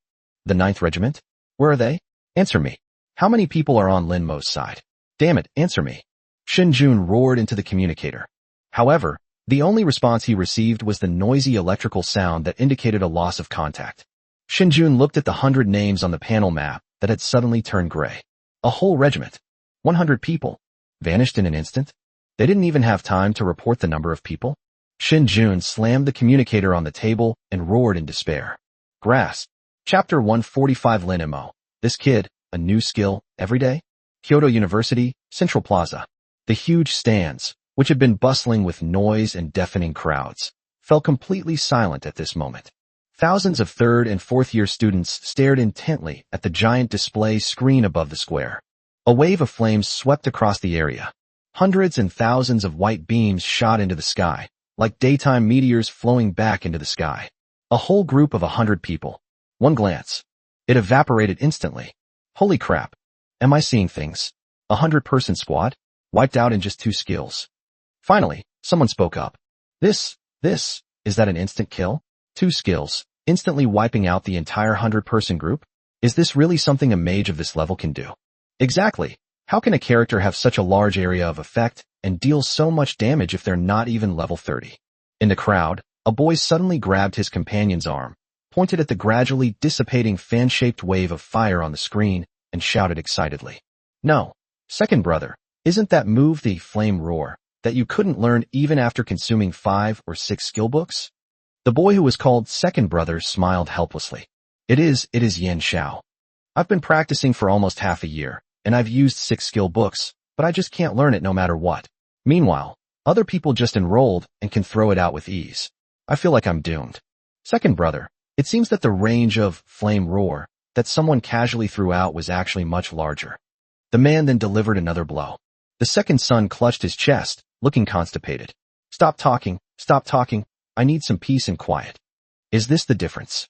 The 9th Regiment? Where are they? Answer me. How many people are on Lin Mo's side? Damn it, answer me. Shun Jun roared into the communicator. However, the only response he received was the noisy electrical sound that indicated a loss of contact. Shun Jun looked at the 100 names on the panel map that had suddenly turned gray. A whole regiment, 100 people, vanished in an instant. They didn't even have time to report the number of people. Shin Jun slammed the communicator on the table and roared in despair. Grass. Chapter 145 Lin Mo. This kid, a new skill, every day? Kyoto University, Central Plaza. The huge stands, which had been bustling with noise and deafening crowds, fell completely silent at this moment. Thousands of third and fourth year students stared intently at the giant display screen above the square. A wave of flames swept across the area. Hundreds and thousands of white beams shot into the sky, like daytime meteors flowing back into the sky. A whole group of 100 people. One glance. It evaporated instantly. Holy crap. Am I seeing things? 100-person squad? Wiped out in just 2 skills. Finally, someone spoke up. Is that an instant kill? 2 skills, instantly wiping out the entire 100-person group? Is this really something a mage of this level can do? Exactly. How can a character have such a large area of effect and deal so much damage if they're not even level 30? In the crowd, a boy suddenly grabbed his companion's arm, pointed at the gradually dissipating fan-shaped wave of fire on the screen, and shouted excitedly. No, second brother, isn't that move the flame roar that you couldn't learn even after consuming 5 or 6 skill books? The boy who was called second brother smiled helplessly. It is Yan Xiao. I've been practicing for almost half a year, and I've used 6 skill books, but I just can't learn it no matter what. Meanwhile, other people just enrolled and can throw it out with ease. I feel like I'm doomed. Second brother, it seems that the range of flame roar that someone casually threw out was actually much larger. The man then delivered another blow. The second son clutched his chest, looking constipated. Stop talking, I need some peace and quiet. Is this the difference?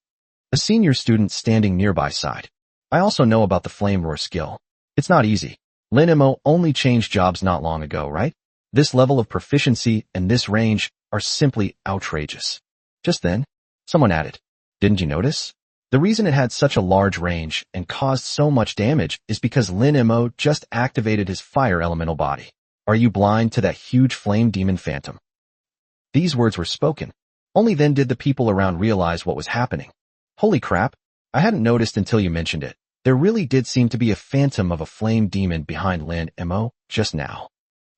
A senior student standing nearby sighed. I also know about the flame roar skill. It's not easy. Lin Mo only changed jobs not long ago, right? This level of proficiency and this range are simply outrageous. Just then, someone added, didn't you notice? The reason it had such a large range and caused so much damage is because Lin Mo just activated his fire elemental body. Are you blind to that huge flame demon phantom? These words were spoken. Only then did the people around realize what was happening. Holy crap, I hadn't noticed until you mentioned it. There really did seem to be a phantom of a flame demon behind Lin Mo just now.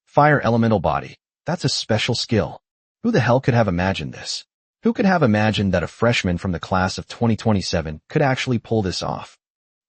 Fire elemental body. That's a special skill. Who the hell could have imagined this? Who could have imagined that a freshman from the class of 2027 could actually pull this off?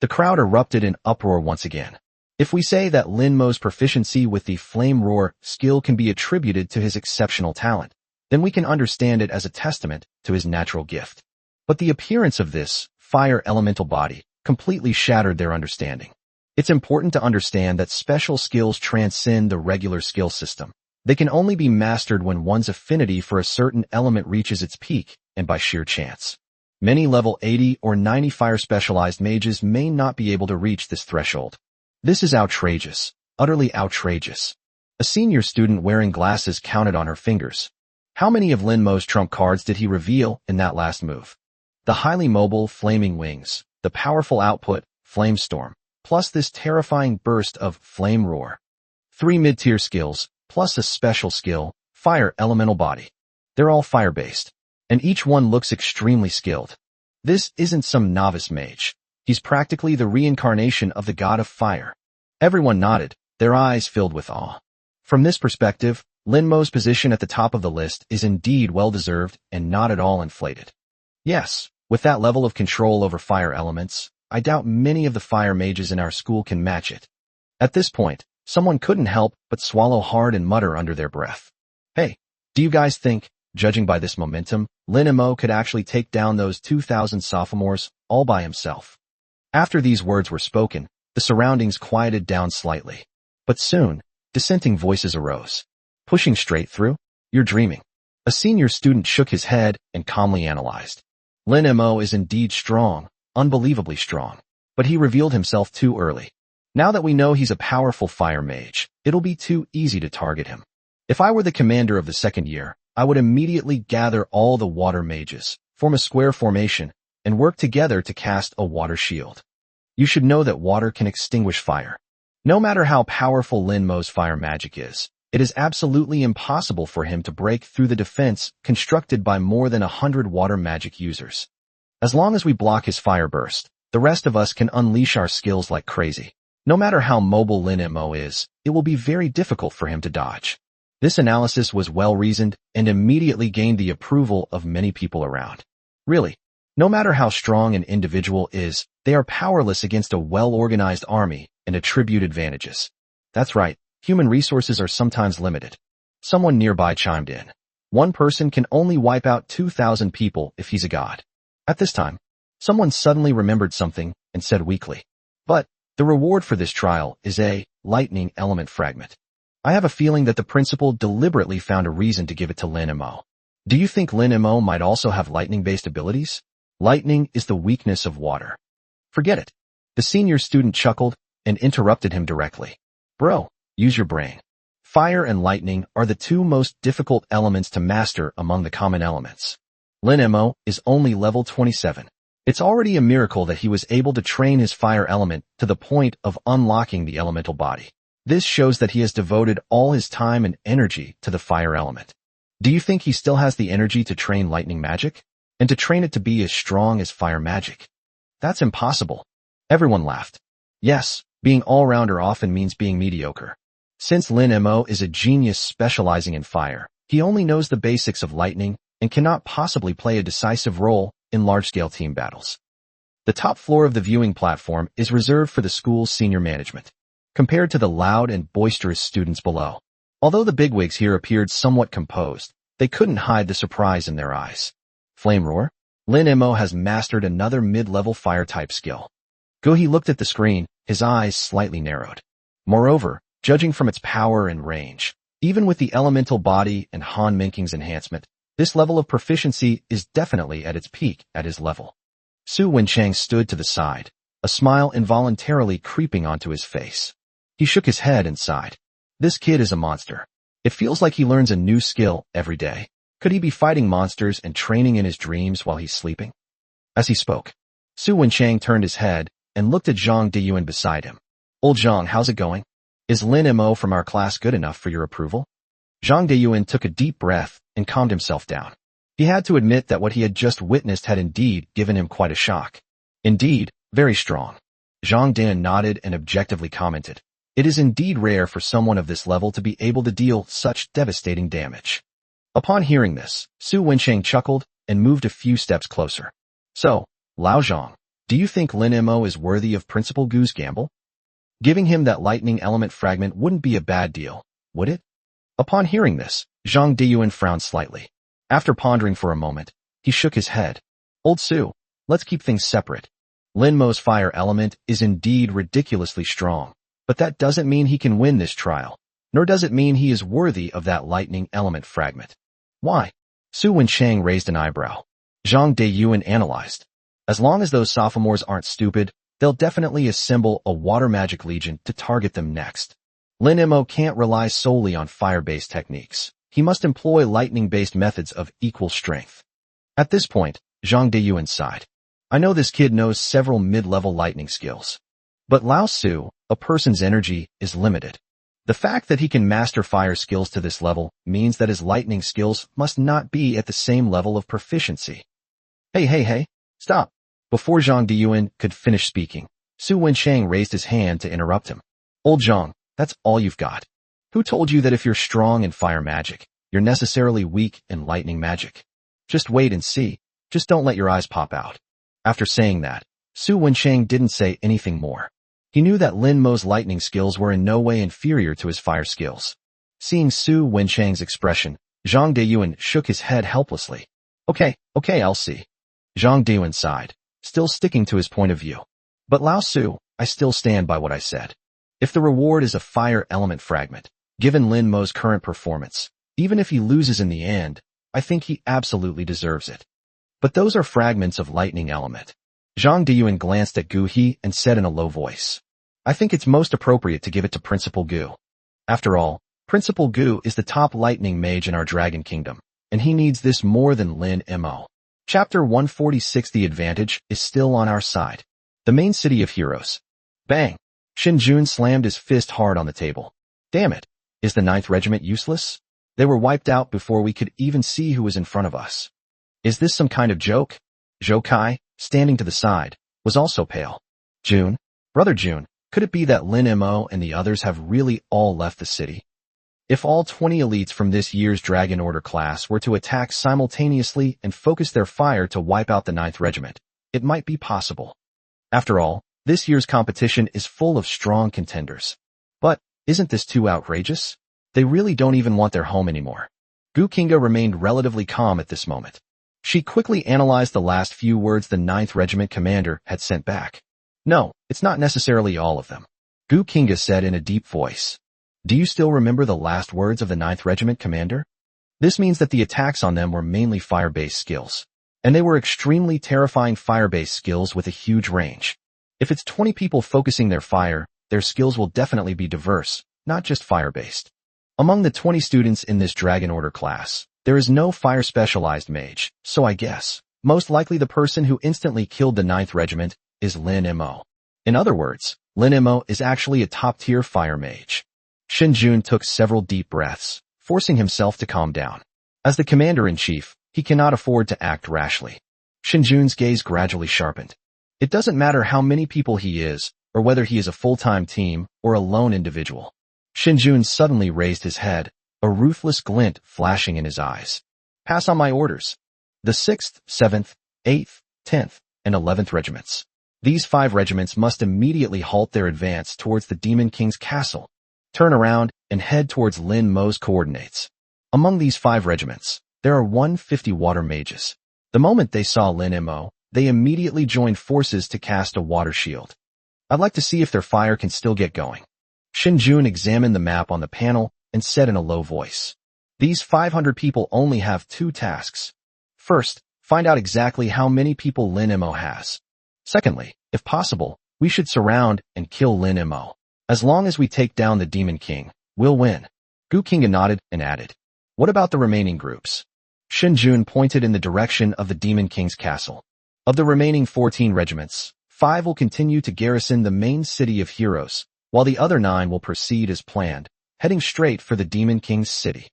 The crowd erupted in uproar once again. If we say that Lin Mo's proficiency with the flame roar skill can be attributed to his exceptional talent, then we can understand it as a testament to his natural gift. But the appearance of this fire elemental body completely shattered their understanding. It's important to understand that special skills transcend the regular skill system. They can only be mastered when one's affinity for a certain element reaches its peak, and by sheer chance. Many level 80 or 90 fire specialized mages may not be able to reach this threshold. This is outrageous, utterly outrageous. A senior student wearing glasses counted on her fingers. How many of Lin Mo's trump cards did he reveal in that last move? The highly mobile flaming wings, the powerful output, flame storm, plus this terrifying burst of flame roar. 3 mid-tier skills, plus a special skill, fire elemental body. They're all fire-based, and each one looks extremely skilled. This isn't some novice mage. He's practically the reincarnation of the god of fire. Everyone nodded, their eyes filled with awe. From this perspective, Lin Mo's position at the top of the list is indeed well-deserved and not at all inflated. Yes, with that level of control over fire elements, I doubt many of the fire mages in our school can match it. At this point, someone couldn't help but swallow hard and mutter under their breath. Hey, do you guys think, judging by this momentum, Lin Mo could actually take down those 2,000 sophomores all by himself? After these words were spoken, the surroundings quieted down slightly. But soon, dissenting voices arose. Pushing straight through? You're dreaming. A senior student shook his head and calmly analyzed. Lin Mo is indeed strong, unbelievably strong, but he revealed himself too early. Now that we know he's a powerful fire mage, it'll be too easy to target him. If I were the commander of the second year, I would immediately gather all the water mages, form a square formation, and work together to cast a water shield. You should know that water can extinguish fire. No matter how powerful Lin Mo's fire magic is, it is absolutely impossible for him to break through the defense constructed by more than 100 water magic users. As long as we block his fire burst, The rest of us can unleash our skills like crazy. No matter how mobile Lin Mo is, it will be very difficult for him to dodge. This analysis was well-reasoned and immediately gained the approval of many people around. Really, no matter how strong an individual is, they are powerless against a well-organized army and attribute advantages. That's right, human resources are sometimes limited. Someone nearby chimed in. One person can only wipe out 2,000 people if he's a god. At this time, someone suddenly remembered something and said weakly, "But the reward for this trial is a lightning element fragment." I have a feeling that the principal deliberately found a reason to give it to Lin Mo. Do you think Lin Mo might also have lightning-based abilities? Lightning is the weakness of water. Forget it. The senior student chuckled and interrupted him directly. Bro, use your brain. Fire and lightning are the two most difficult elements to master among the common elements. Lin Mo is only level 27. It's already a miracle that he was able to train his fire element to the point of unlocking the elemental body. This shows that he has devoted all his time and energy to the fire element. Do you think he still has the energy to train lightning magic? And to train it to be as strong as fire magic? That's impossible. Everyone laughed. Yes, being all-rounder often means being mediocre. Since Lin Mo is a genius specializing in fire, he only knows the basics of lightning and cannot possibly play a decisive role in large-scale team battles. The top floor of the viewing platform is reserved for the school's senior management, compared to the loud and boisterous students below. Although the bigwigs here appeared somewhat composed, they couldn't hide the surprise in their eyes. Flame Roar? Lin Mo has mastered another mid-level fire-type skill. Guhi looked at the screen, his eyes slightly narrowed. Moreover, judging from its power and range, even with the elemental body and Han Minking's enhancement, this level of proficiency is definitely at its peak at his level. Su Wenchang stood to the side, a smile involuntarily creeping onto his face. He shook his head and sighed. This kid is a monster. It feels like he learns a new skill every day. Could he be fighting monsters and training in his dreams while he's sleeping? As he spoke, Su Wenchang turned his head and looked at Zhang Deyuan beside him. Old Zhang, how's it going? Is Lin Mo from our class good enough for your approval? Zhang Deyuan took a deep breath and calmed himself down. He had to admit that what he had just witnessed had indeed given him quite a shock. Indeed, very strong. Zhang Deyuan nodded and objectively commented, "It is indeed rare for someone of this level to be able to deal such devastating damage." Upon hearing this, Su Wenchang chuckled and moved a few steps closer. So, Lao Zhang, do you think Lin Mo is worthy of Principal Gu's gamble? Giving him that lightning element fragment wouldn't be a bad deal, would it? Upon hearing this, Zhang Deyuan frowned slightly. After pondering for a moment, he shook his head. Old Su, let's keep things separate. Lin Mo's fire element is indeed ridiculously strong, but that doesn't mean he can win this trial, nor does it mean he is worthy of that lightning element fragment. Why? Su Wenchang raised an eyebrow. Zhang Deyuan analyzed. As long as those sophomores aren't stupid, they'll definitely assemble a water magic legion to target them next. Lin Mo can't rely solely on fire-based techniques. He must employ lightning-based methods of equal strength. At this point, Zhang Deyuan sighed. I know this kid knows several mid-level lightning skills. But Lao Su, a person's energy, is limited. The fact that he can master fire skills to this level means that his lightning skills must not be at the same level of proficiency. Hey, stop. Before Zhang Deyuan could finish speaking, Su Wenchang raised his hand to interrupt him. Old Zhang, that's all you've got. Who told you that if you're strong in fire magic, you're necessarily weak in lightning magic? Just wait and see. Just don't let your eyes pop out. After saying that, Su Wenchang didn't say anything more. He knew that Lin Mo's lightning skills were in no way inferior to his fire skills. Seeing Su Wenchang's expression, Zhang Deyuan shook his head helplessly. Okay, I'll see. Zhang Deyuan sighed, still sticking to his point of view. But Lao Su, I still stand by what I said. If the reward is a fire element fragment, given Lin Mo's current performance, even if he loses in the end, I think he absolutely deserves it. But those are fragments of lightning element. Zhang Deyuan glanced at Gu He and said in a low voice, I think it's most appropriate to give it to Principal Gu. After all, Principal Gu is the top lightning mage in our Dragon Kingdom, and he needs this more than Lin Mo. Chapter 146. The advantage is still on our side. The main city of heroes. Bang! Xin Jun slammed his fist hard on the table. Damn it! Is the 9th Regiment useless? They were wiped out before we could even see who was in front of us. Is this some kind of joke? Zhou Kai, standing to the side, was also pale. June, Brother June, could it be that Lin Mo and the others have really all left the city? If all 20 elites from this year's Dragon Order class were to attack simultaneously and focus their fire to wipe out the 9th Regiment, it might be possible. After all, this year's competition is full of strong contenders. But isn't this too outrageous? They really don't even want their home anymore. Gu Qingge remained relatively calm at this moment. She quickly analyzed the last few words the 9th Regiment commander had sent back. No, it's not necessarily all of them. Gu Qingge said in a deep voice. Do you still remember the last words of the 9th Regiment commander? This means that the attacks on them were mainly fire-based skills. And they were extremely terrifying fire-based skills with a huge range. If it's 20 people focusing their fire, their skills will definitely be diverse, not just fire-based. Among the 20 students in this Dragon Order class, there is no fire-specialized mage, so I guess, most likely the person who instantly killed the 9th Regiment is Lin Mo. In other words, Lin Mo is actually a top-tier fire mage. Shen Jun took several deep breaths, forcing himself to calm down. As the commander-in-chief, he cannot afford to act rashly. Shen Jun's gaze gradually sharpened. It doesn't matter how many people he is, or whether he is a full-time team or a lone individual. Shen Jun suddenly raised his head, a ruthless glint flashing in his eyes. Pass on my orders. The 6th, 7th, 8th, 10th, and 11th regiments. These 5 regiments must immediately halt their advance towards the Demon King's castle, turn around, and head towards Lin Mo's coordinates. Among these 5 regiments, there are 150 water mages. The moment they saw Lin Mo, they immediately joined forces to cast a water shield. I'd like to see if their fire can still get going. Shen Jun examined the map on the panel and said in a low voice. These 500 people only have 2 tasks. First, find out exactly how many people Lin Mo has. Secondly, if possible, we should surround and kill Lin Mo. As long as we take down the Demon King, we'll win. Gu Qingge nodded and added. What about the remaining groups? Shen Jun pointed in the direction of the Demon King's castle. Of the remaining 14 regiments, 5 will continue to garrison the main city of Heroes, while the other 9 will proceed as planned, heading straight for the Demon King's city.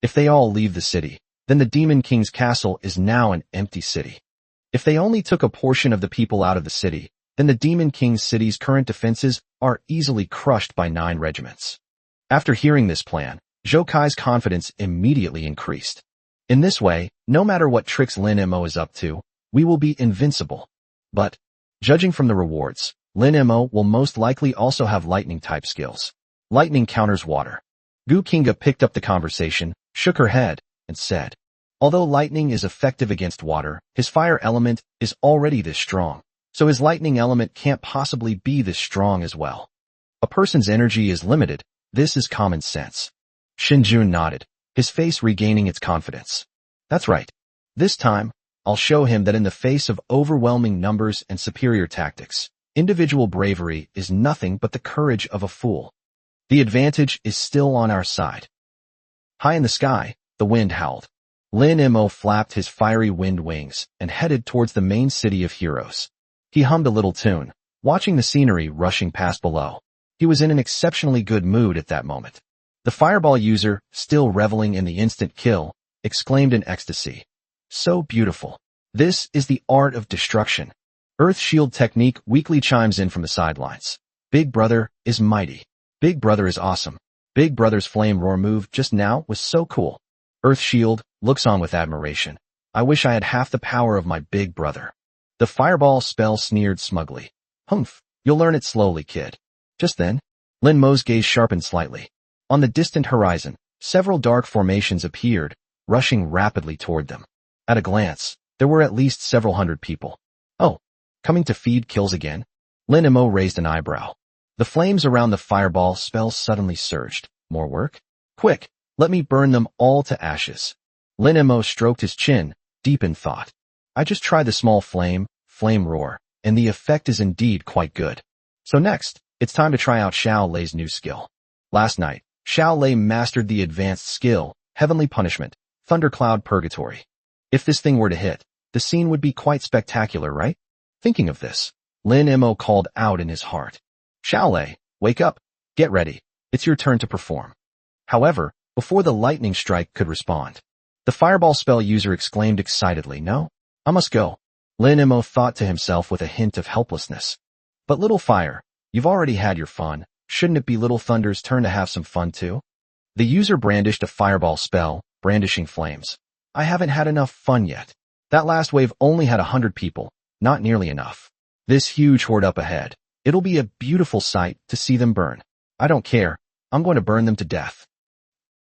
If they all leave the city, then the Demon King's castle is now an empty city. If they only took a portion of the people out of the city, then the Demon King's city's current defenses are easily crushed by 9 regiments. After hearing this plan, Zhou Kai's confidence immediately increased. In this way, no matter what tricks Lin Mo is up to, we will be invincible. But, judging from the rewards, Lin Mo will most likely also have lightning-type skills. Lightning counters water. Gu Qingge picked up the conversation, shook her head, and said, although lightning is effective against water, his fire element is already this strong, so his lightning element can't possibly be this strong as well. A person's energy is limited, this is common sense. Shen Jun nodded, his face regaining its confidence. That's right. This time, I'll show him that in the face of overwhelming numbers and superior tactics, individual bravery is nothing but the courage of a fool. The advantage is still on our side. High in the sky, the wind howled. Lin Mo flapped his fiery wind wings and headed towards the main city of Heroes. He hummed a little tune, watching the scenery rushing past below. He was in an exceptionally good mood at that moment. The fireball user, still reveling in the instant kill, exclaimed in ecstasy. So beautiful. This is the art of destruction. Earth Shield technique weakly chimes in from the sidelines. Big Brother is mighty. Big Brother is awesome. Big Brother's flame roar move just now was so cool. Earth Shield looks on with admiration. I wish I had half the power of my Big Brother. The fireball spell sneered smugly. Humph, you'll learn it slowly, kid. Just then, Lin Mo's gaze sharpened slightly. On the distant horizon, several dark formations appeared, rushing rapidly toward them. At a glance, there were at least several hundred people. Oh, coming to feed kills again? Lin Mo raised an eyebrow. The flames around the fireball spell suddenly surged. More work? Quick, let me burn them all to ashes. Lin Mo stroked his chin, deep in thought. I just tried the small flame roar, and the effect is indeed quite good. So next, it's time to try out Xiao Lei's new skill. Last night, Xiao Lei mastered the advanced skill, Heavenly Punishment, Thundercloud Purgatory. If this thing were to hit, the scene would be quite spectacular, right? Thinking of this, Lin Mo called out in his heart. Xiao Lei, wake up, get ready, it's your turn to perform. However, before the lightning strike could respond, the fireball spell user exclaimed excitedly, no, I must go. Lin Mo thought to himself with a hint of helplessness. But Little Fire, you've already had your fun. Shouldn't it be Little Thunder's turn to have some fun too? The user brandished a fireball spell, brandishing flames. I haven't had enough fun yet. That last wave only had 100 people. Not nearly enough. This huge horde up ahead. It'll be a beautiful sight to see them burn. I don't care. I'm going to burn them to death.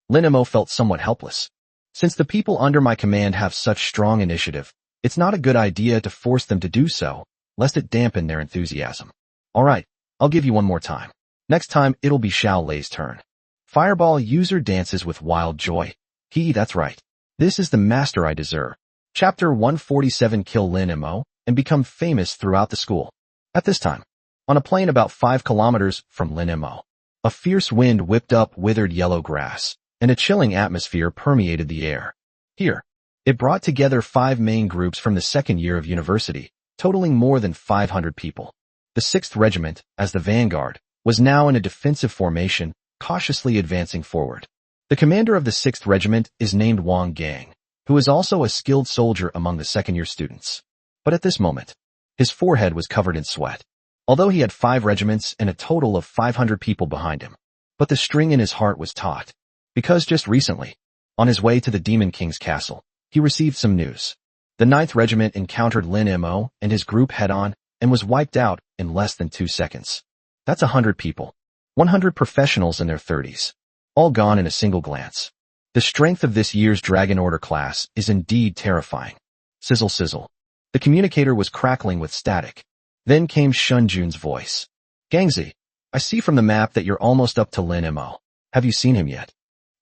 Lin Mo felt somewhat helpless. Since the people under my command have such strong initiative, it's not a good idea to force them to do so, lest it dampen their enthusiasm. Alright, I'll give you one more time. Next time, it'll be Xiao Lei's turn. Fireball user dances with wild joy. That's right. This is the master I deserve. Chapter 147 Kill Lin Mo and become famous throughout the school. At this time, on a plain about 5 kilometers from Lin Mo, a fierce wind whipped up withered yellow grass, and a chilling atmosphere permeated the air. Here, it brought together 5 main groups from the second year of university, totaling more than 500 people. The 6th Regiment, as the vanguard, was now in a defensive formation, cautiously advancing forward. The commander of the 6th Regiment is named Wang Gang, who is also a skilled soldier among the second-year students. But at this moment, his forehead was covered in sweat. Although he had 5 regiments and a total of 500 people behind him. But the string in his heart was taut. Because just recently, on his way to the Demon King's castle, he received some news. The 9th Regiment encountered Lin Mo and his group head-on and was wiped out in less than 2 seconds. That's 100 people. 100 professionals in their 30s. All gone in a single glance. The strength of this year's Dragon Order class is indeed terrifying. Sizzle sizzle. The communicator was crackling with static. Then came Shun Jun's voice. Gangzi, I see from the map that you're almost up to Lin Mo. Have you seen him yet?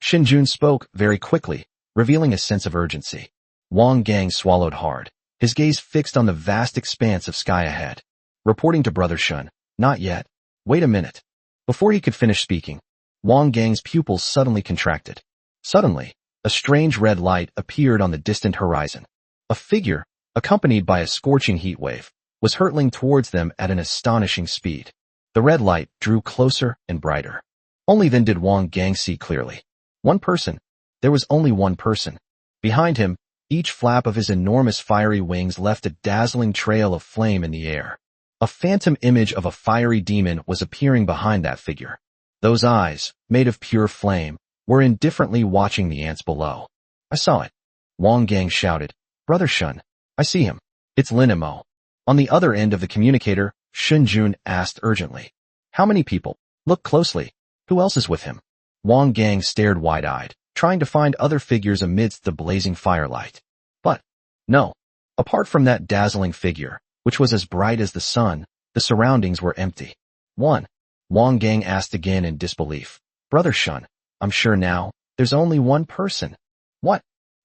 Shun Jun spoke very quickly, revealing a sense of urgency. Wang Gang swallowed hard, his gaze fixed on the vast expanse of sky ahead. Reporting to Brother Shun, not yet. Wait a minute. Before he could finish speaking, Wang Gang's pupils suddenly contracted. Suddenly, a strange red light appeared on the distant horizon. A figure, accompanied by a scorching heat wave, was hurtling towards them at an astonishing speed. The red light drew closer and brighter. Only then did Wang Gang see clearly. One person. There was only one person. Behind him, each flap of his enormous fiery wings left a dazzling trail of flame in the air. A phantom image of a fiery demon was appearing behind that figure. Those eyes, made of pure flame, were indifferently watching the ants below. I saw it. Wang Gang shouted. Brother Shun, I see him. It's Lin Mo. On the other end of the communicator, Shun Jun asked urgently. How many people? Look closely. Who else is with him? Wang Gang stared wide-eyed, trying to find other figures amidst the blazing firelight. But, no. Apart from that dazzling figure, which was as bright as the sun, the surroundings were empty. One. Wang Gang asked again in disbelief. Brother Shun, I'm sure now, there's only one person. What?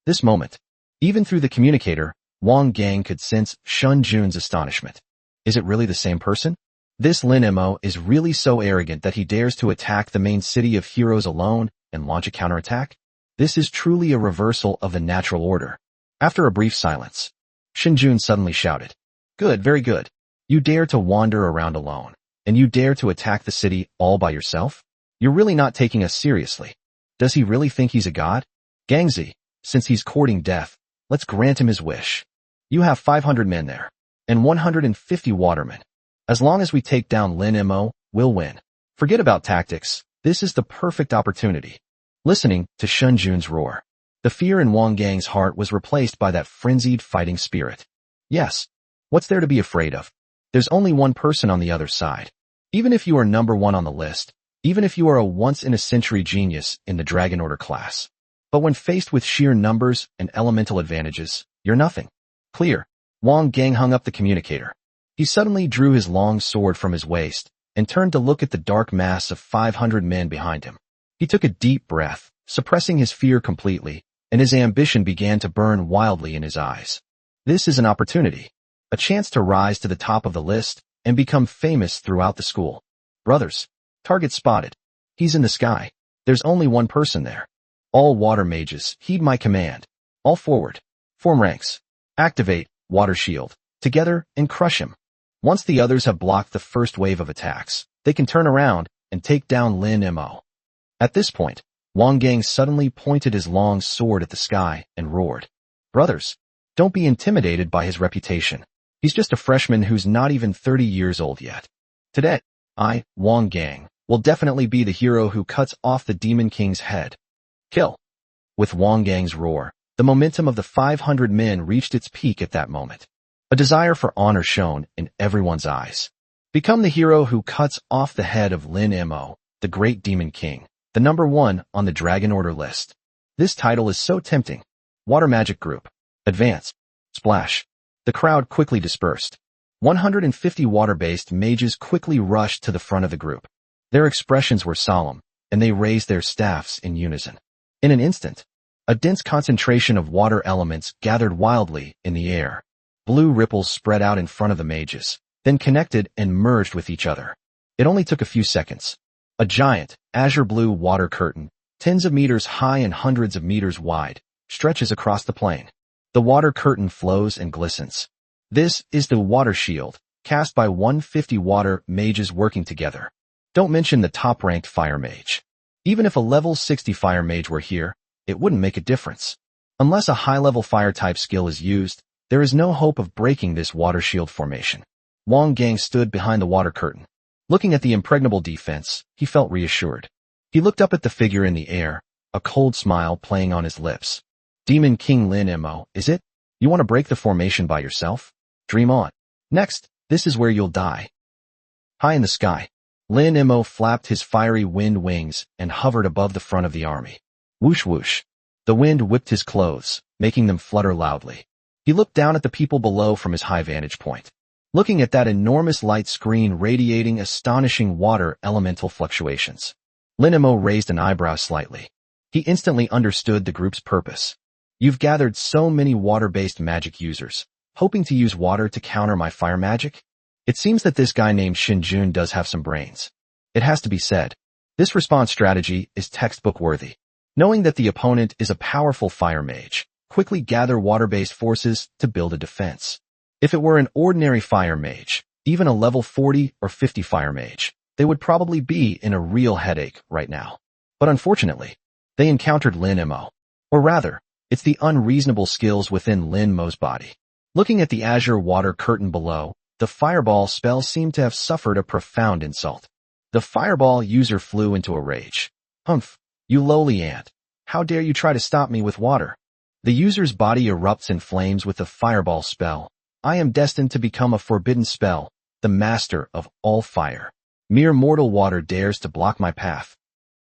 This moment. Even through the communicator, Wang Gang could sense Shun Jun's astonishment. Is it really the same person? This Lin Mo is really so arrogant that he dares to attack the main city of heroes alone and launch a counterattack? This is truly a reversal of the natural order. After a brief silence, Shun Jun suddenly shouted. Good, very good. You dare to wander around alone, and you dare to attack the city all by yourself? You're really not taking us seriously. Does he really think he's a god? Gangzi, since he's courting death, let's grant him his wish. You have 500 men there, and 150 watermen. As long as we take down Lin Mo, we'll win. Forget about tactics, this is the perfect opportunity. Listening to Shun Jun's roar, the fear in Wang Gang's heart was replaced by that frenzied fighting spirit. Yes. What's there to be afraid of? There's only one person on the other side. Even if you are number 1 on the list, even if you are a once-in-a-century genius in the Dragon Order class. But when faced with sheer numbers and elemental advantages, you're nothing. Clear. Wang Gang hung up the communicator. He suddenly drew his long sword from his waist and turned to look at the dark mass of 500 men behind him. He took a deep breath, suppressing his fear completely, and his ambition began to burn wildly in his eyes. This is an opportunity. A chance to rise to the top of the list and become famous throughout the school. Brothers, target spotted. He's in the sky. There's only one person there. All water mages, heed my command. All forward. Form ranks. Activate, water shield. Together, and crush him. Once the others have blocked the first wave of attacks, they can turn around and take down Lin Mo. At this point, Wang Gang suddenly pointed his long sword at the sky and roared. Brothers, Don't be intimidated by his reputation. He's just a freshman who's not even 30 years old yet. Today, Wang Gang, will definitely be the hero who cuts off the Demon King's head. Kill. With Wang Gang's roar, the momentum of the 500 men reached its peak at that moment. A desire for honor shone in everyone's eyes. Become the hero who cuts off the head of Lin Mo, the great Demon King, the #1 on the Dragon Order list. This title is so tempting. Water Magic Group. Advance. Splash. The crowd quickly dispersed. 150 water-based mages quickly rushed to the front of the group. Their expressions were solemn, and they raised their staffs in unison. In an instant, a dense concentration of water elements gathered wildly in the air. Blue ripples spread out in front of the mages, then connected and merged with each other. It only took a few seconds. A giant, azure blue water curtain, tens of meters high and hundreds of meters wide, stretches across the plain. The water curtain flows and glistens. This is the water shield, cast by 150 water mages working together. Don't mention the top-ranked fire mage. Even if a level 60 fire mage were here, it wouldn't make a difference. Unless a high-level fire-type skill is used, there is no hope of breaking this water shield formation. Wang Gang stood behind the water curtain. Looking at the impregnable defense, he felt reassured. He looked up at the figure in the air, a cold smile playing on his lips. Demon King Lin Mo, is it? You want to break the formation by yourself? Dream on. Next, this is where you'll die. High in the sky, Lin Mo flapped his fiery wind wings and hovered above the front of the army. Whoosh whoosh. The wind whipped his clothes, making them flutter loudly. He looked down at the people below from his high vantage point. Looking at that enormous light screen radiating astonishing water elemental fluctuations. Lin Mo raised an eyebrow slightly. He instantly understood the group's purpose. You've gathered so many water-based magic users, hoping to use water to counter my fire magic? It seems that this guy named Xinjun does have some brains. It has to be said. This response strategy is textbook worthy. Knowing that the opponent is a powerful fire mage, quickly gather water-based forces to build a defense. If it were an ordinary fire mage, even a level 40 or 50 fire mage, they would probably be in a real headache right now. But unfortunately, they encountered Lin Mo. Or rather, it's the unreasonable skills within Lin Mo's body. Looking at the azure water curtain below, the fireball spell seemed to have suffered a profound insult. The fireball user flew into a rage. Humph, you lowly ant. How dare you try to stop me with water? The user's body erupts in flames with the fireball spell. I am destined to become a forbidden spell, the master of all fire. Mere mortal water dares to block my path.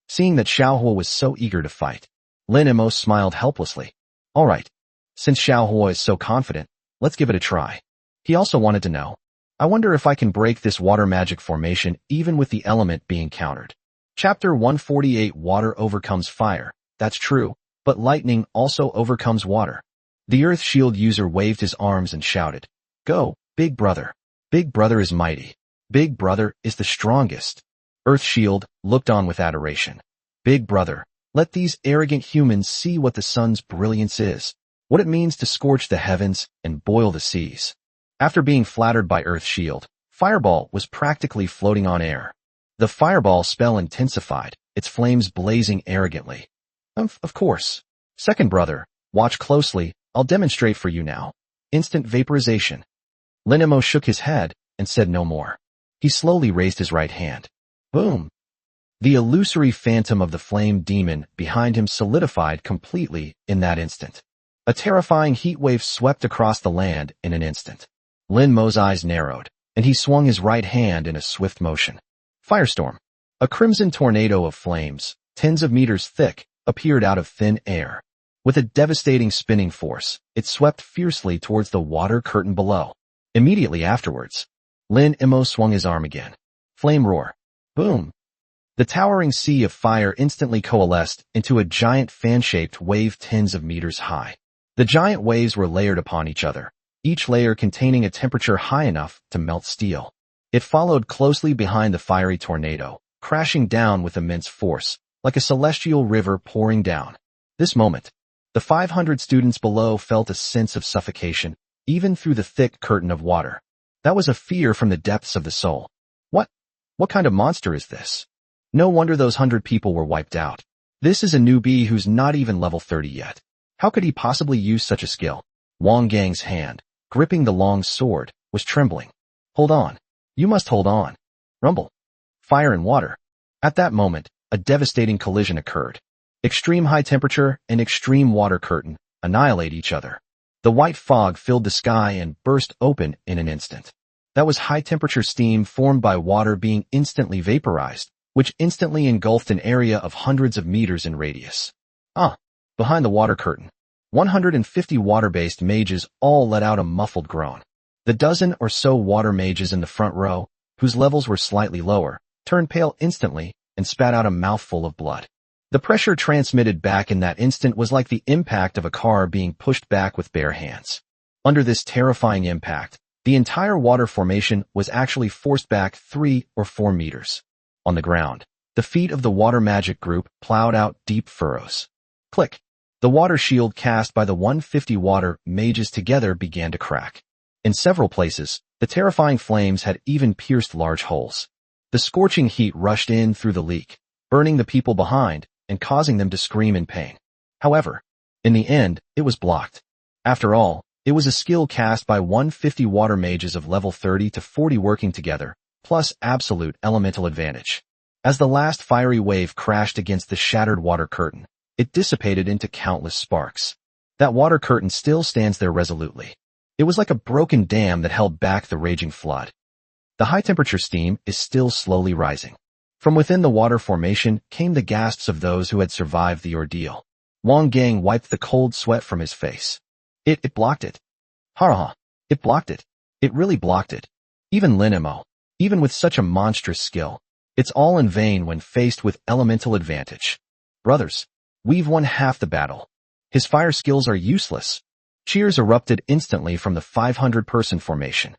Seeing that Xiaohua was so eager to fight, Lin Mo smiled helplessly. All right, since Xiaohua is so confident, let's give it a try. He also wanted to know, I wonder if I can break this water magic formation even with the element being countered. Chapter 148 Water overcomes fire. That's true, but lightning also overcomes water. The Earth Shield user waved his arms and shouted, Go, Big Brother. Big Brother is mighty. Big Brother is the strongest. Earth Shield looked on with adoration. Big Brother, let these arrogant humans see what the sun's brilliance is, what it means to scorch the heavens and boil the seas. After being flattered by Earth Shield, Fireball was practically floating on air. The Fireball spell intensified, its flames blazing arrogantly. Of course. Second Brother, watch closely, I'll demonstrate for you now. Instant vaporization. Lin Mo shook his head and said no more. He slowly raised his right hand. Boom. The illusory phantom of the flame demon behind him solidified completely in that instant. A terrifying heat wave swept across the land in an instant. Lin Mo's eyes narrowed, and he swung his right hand in a swift motion. Firestorm. A crimson tornado of flames, tens of meters thick, appeared out of thin air. With a devastating spinning force, it swept fiercely towards the water curtain below. Immediately afterwards, Lin Mo swung his arm again. Flame roar. Boom. The towering sea of fire instantly coalesced into a giant fan-shaped wave tens of meters high. The giant waves were layered upon each other, each layer containing a temperature high enough to melt steel. It followed closely behind the fiery tornado, crashing down with immense force, like a celestial river pouring down. This moment, the 500 students below felt a sense of suffocation, even through the thick curtain of water. That was a fear from the depths of the soul. What kind of monster is this? No wonder those 100 people were wiped out. This is a newbie who's not even level 30 yet. How could he possibly use such a skill? Wang Gang's hand, gripping the long sword, was trembling. Hold on. You must hold on. Rumble. Fire and water. At that moment, a devastating collision occurred. Extreme high temperature and extreme water curtain annihilate each other. The white fog filled the sky and burst open in an instant. That was high-temperature steam formed by water being instantly vaporized, which instantly engulfed an area of hundreds of meters in radius. Behind the water curtain, 150 water-based mages all let out a muffled groan. The dozen or so water mages in the front row, whose levels were slightly lower, turned pale instantly and spat out a mouthful of blood. The pressure transmitted back in that instant was like the impact of a car being pushed back with bare hands. Under this terrifying impact, the entire water formation was actually forced back 3 or 4 meters. On the ground, the feet of the water magic group plowed out deep furrows. Click. The water shield cast by the 150 water mages together began to crack. In several places, the terrifying flames had even pierced large holes. The scorching heat rushed in through the leak, burning the people behind and causing them to scream in pain. However, in the end, it was blocked. After all, it was a skill cast by 150 water mages of level 30 to 40 working together, plus absolute elemental advantage. As the last fiery wave crashed against the shattered water curtain, it dissipated into countless sparks. That water curtain still stands there resolutely. It was like a broken dam that held back the raging flood. The high-temperature steam is still slowly rising. From within the water formation came the gasps of those who had survived the ordeal. Wang Gang wiped the cold sweat from his face. It blocked it. Ha! It blocked it. It really blocked it. Even Lin Mo, even with such a monstrous skill, it's all in vain when faced with elemental advantage. Brothers, we've won half the battle. His fire skills are useless. Cheers erupted instantly from the 500-person formation.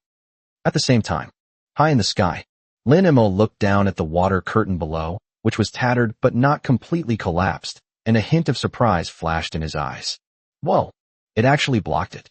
At the same time, high in the sky, Lin Mo looked down at the water curtain below, which was tattered but not completely collapsed, and a hint of surprise flashed in his eyes. Whoa, it actually blocked it.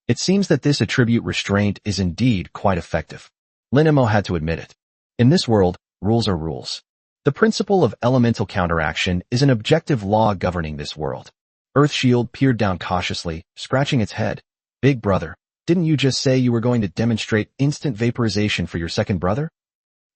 It seems that this attribute restraint is indeed quite effective. Lin Mo had to admit it. In this world, rules are rules. The principle of elemental counteraction is an objective law governing this world. Earthshield peered down cautiously, scratching its head. Big brother, didn't you just say you were going to demonstrate instant vaporization for your second brother?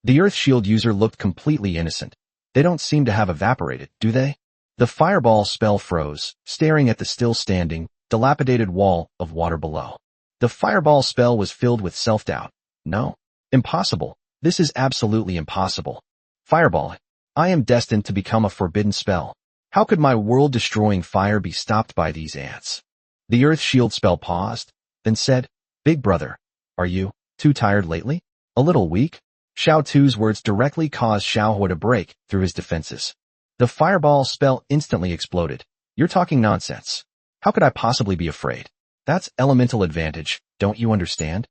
The Earthshield user looked completely innocent. They don't seem to have evaporated, do they? The fireball spell froze, staring at the still-standing, dilapidated wall of water below. The fireball spell was filled with self-doubt. No. Impossible. This is absolutely impossible. Fireball. I am destined to become a forbidden spell. How could my world-destroying fire be stopped by these ants? The Earth Shield spell paused, then said, Big brother, are you too tired lately? A little weak? Xiao Tu's words directly caused Xiaohua to break through his defenses. The fireball spell instantly exploded. You're talking nonsense. How could I possibly be afraid? That's elemental advantage, don't you understand?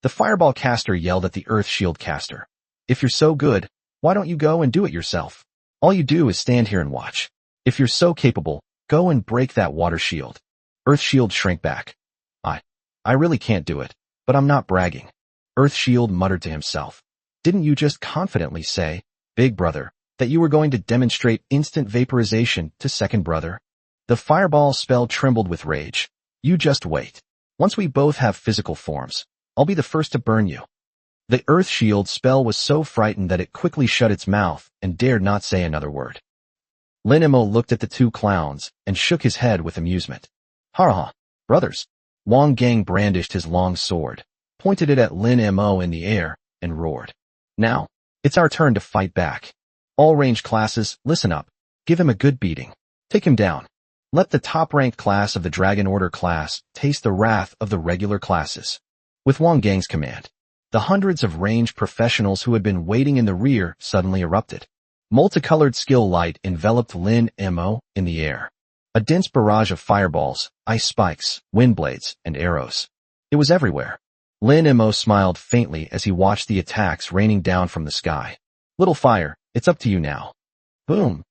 The fireball caster yelled at the Earth Shield caster. If you're so good, why don't you go and do it yourself? All you do is stand here and watch. If you're so capable, go and break that water shield. Earth Shield shrank back. I really can't do it, but I'm not bragging. Earth Shield muttered to himself. Didn't you just confidently say, Big brother, that you were going to demonstrate instant vaporization to second brother? The fireball spell trembled with rage. You just wait. Once we both have physical forms, I'll be the first to burn you. The Earth Shield spell was so frightened that it quickly shut its mouth and dared not say another word. Lin Mo looked at the two clowns and shook his head with amusement. Ha! Brothers. Wang Gang brandished his long sword, pointed it at Lin Mo in the air, and roared. Now, it's our turn to fight back. All range classes, listen up. Give him a good beating. Take him down. Let the top-ranked class of the Dragon Order class taste the wrath of the regular classes. With Wang Gang's command, the hundreds of range professionals who had been waiting in the rear suddenly erupted. Multicolored skill light enveloped Lin Mo in the air. A dense barrage of fireballs, ice spikes, wind blades, and arrows. It was everywhere. Lin Mo smiled faintly as he watched the attacks raining down from the sky. Little fire, it's up to you now. Boom.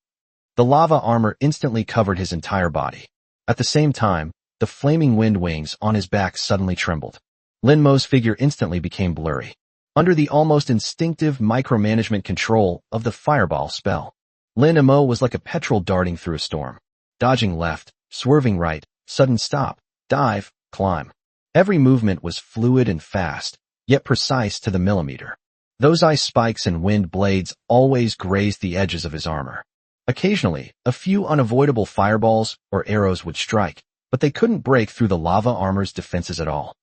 The lava armor instantly covered his entire body. At the same time, the flaming wind wings on his back suddenly trembled. Lin Mo's figure instantly became blurry. Under the almost instinctive micromanagement control of the fireball spell, Lin Mo was like a petrel darting through a storm. Dodging left, swerving right, sudden stop, dive, climb. Every movement was fluid and fast, yet precise to the millimeter. Those ice spikes and wind blades always grazed the edges of his armor. Occasionally, a few unavoidable fireballs or arrows would strike, but they couldn't break through the lava armor's defenses at all.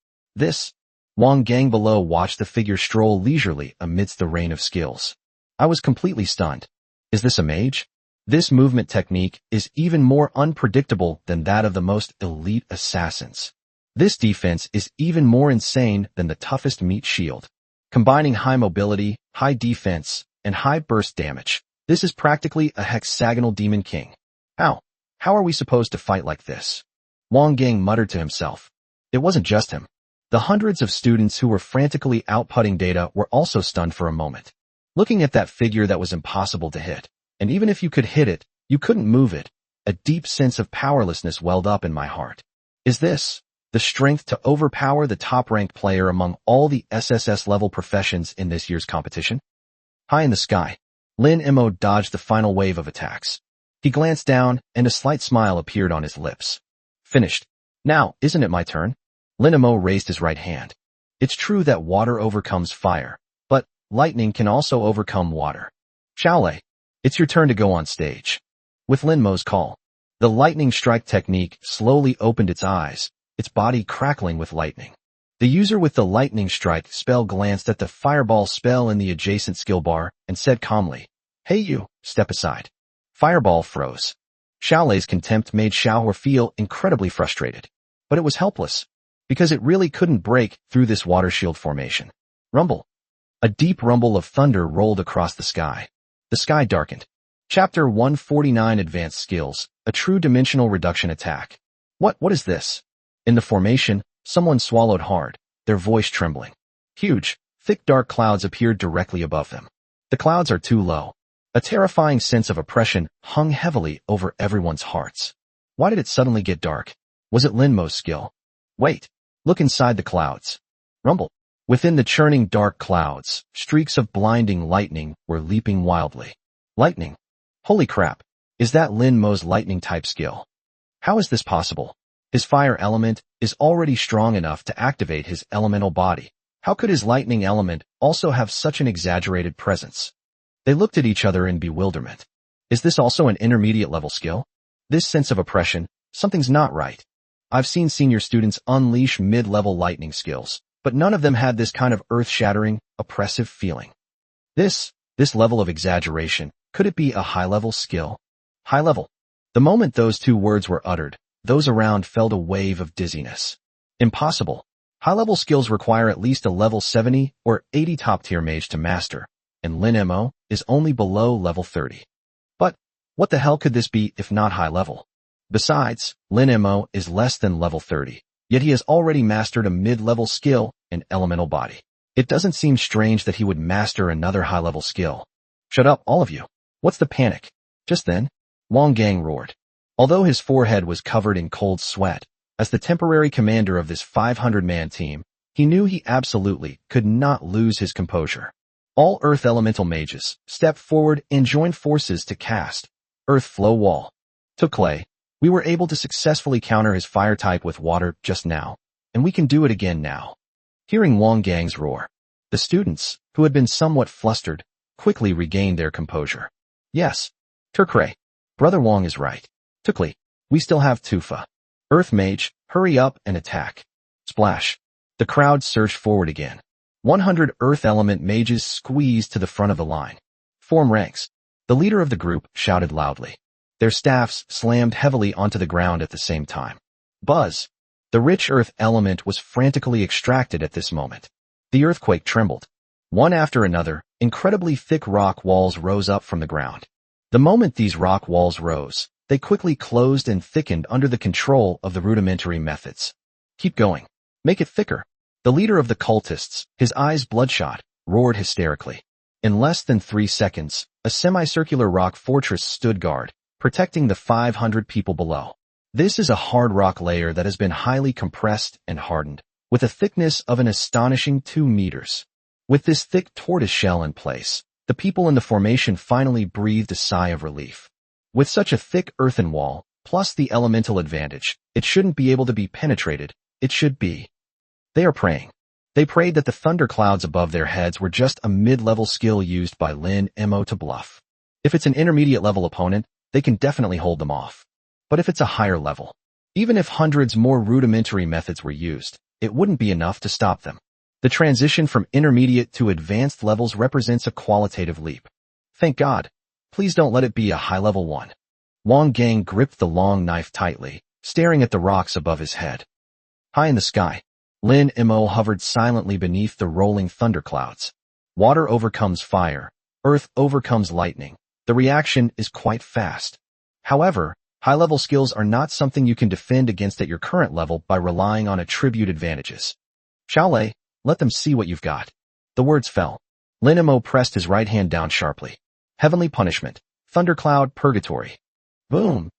Wang Gang below watched the figure stroll leisurely amidst the rain of skills. I was completely stunned. Is this a mage? This movement technique is even more unpredictable than that of the most elite assassins. This defense is even more insane than the toughest meat shield. Combining high mobility, high defense, and high burst damage, this is practically a hexagonal demon king. How are we supposed to fight like this? Wang Gang muttered to himself. It wasn't just him. The hundreds of students who were frantically outputting data were also stunned for a moment. Looking at that figure that was impossible to hit, and even if you could hit it, you couldn't move it, a deep sense of powerlessness welled up in my heart. Is this the strength to overpower the top-ranked player among all the SSS-level professions in this year's competition? High in the sky, Lin Mo dodged the final wave of attacks. He glanced down, and a slight smile appeared on his lips. Finished. Now, isn't it my turn? Lin Mo raised his right hand. It's true that water overcomes fire, but lightning can also overcome water. Xiaolei, it's your turn to go on stage. With Lin Mo's call, the lightning strike technique slowly opened its eyes, its body crackling with lightning. The user with the lightning strike spell glanced at the fireball spell in the adjacent skill bar and said calmly, "Hey you, step aside." Fireball froze. Xiaolei's contempt made Xiaohua feel incredibly frustrated. But it was helpless, because it really couldn't break through this water shield formation. Rumble. A deep rumble of thunder rolled across the sky. The sky darkened. Chapter 149 Advanced Skills, a true dimensional reduction attack. What is this? In the formation, someone swallowed hard, their voice trembling. Huge, thick dark clouds appeared directly above them. The clouds are too low. A terrifying sense of oppression hung heavily over everyone's hearts. Why did it suddenly get dark? Was it Lin Mo's skill? Wait, look inside the clouds. Rumble. Within the churning dark clouds, streaks of blinding lightning were leaping wildly. Lightning? Holy crap. Is that Lin Mo's lightning-type skill? How is this possible? His fire element is already strong enough to activate his elemental body. How could his lightning element also have such an exaggerated presence? They looked at each other in bewilderment. Is this also an intermediate-level skill? This sense of oppression, something's not right. I've seen senior students unleash mid-level lightning skills, but none of them had this kind of earth-shattering, oppressive feeling. This level of exaggeration, could it be a high-level skill? High level. The moment those two words were uttered, those around felt a wave of dizziness. Impossible. High-level skills require at least a level 70 or 80 top-tier mage to master, and Lin Mo is only below level 30. But what the hell could this be if not high-level? Besides, Lin Mo is less than level 30, yet he has already mastered a mid-level skill and elemental body. It doesn't seem strange that he would master another high-level skill. Shut up, all of you. What's the panic? Just then, Wang Gang roared. Although his forehead was covered in cold sweat, as the temporary commander of this 500-man team, he knew he absolutely could not lose his composure. All Earth Elemental mages stepped forward and joined forces to cast Earth Flow Wall. Tukley, we were able to successfully counter his fire type with water just now, and we can do it again now. Hearing Wang Gang's roar, the students, who had been somewhat flustered, quickly regained their composure. Yes, Tukley, Brother Wang is right. Tukley, we still have Tufa. Earth Mage, hurry up and attack. Splash. The crowd surged forward again. 100 Earth Element mages squeezed to the front of the line. Form ranks. The leader of the group shouted loudly. Their staffs slammed heavily onto the ground at the same time. Buzz. The rich Earth Element was frantically extracted at this moment. The earthquake trembled. One after another, incredibly thick rock walls rose up from the ground. The moment these rock walls rose, they quickly closed and thickened under the control of the rudimentary methods. Keep going. Make it thicker. The leader of the cultists, his eyes bloodshot, roared hysterically. In less than 3 seconds, a semicircular rock fortress stood guard, protecting the 500 people below. This is a hard rock layer that has been highly compressed and hardened, with a thickness of an astonishing 2 meters. With this thick tortoise shell in place, the people in the formation finally breathed a sigh of relief. With such a thick earthen wall, plus the elemental advantage, it shouldn't be able to be penetrated, it should be. They are praying. They prayed that the thunderclouds above their heads were just a mid-level skill used by Lin Mo to bluff. If it's an intermediate-level opponent, they can definitely hold them off. But if it's a higher level, even if hundreds more rudimentary methods were used, it wouldn't be enough to stop them. The transition from intermediate to advanced levels represents a qualitative leap. Thank God. Please don't let it be a high-level one. Wang Gang gripped the long knife tightly, staring at the rocks above his head. High in the sky, Lin Mo hovered silently beneath the rolling thunderclouds. Water overcomes fire. Earth overcomes lightning. The reaction is quite fast. However, high-level skills are not something you can defend against at your current level by relying on attribute advantages. Xiaolei, let them see what you've got. The words fell. Lin Mo pressed his right hand down sharply. Heavenly punishment. Thundercloud purgatory. Boom!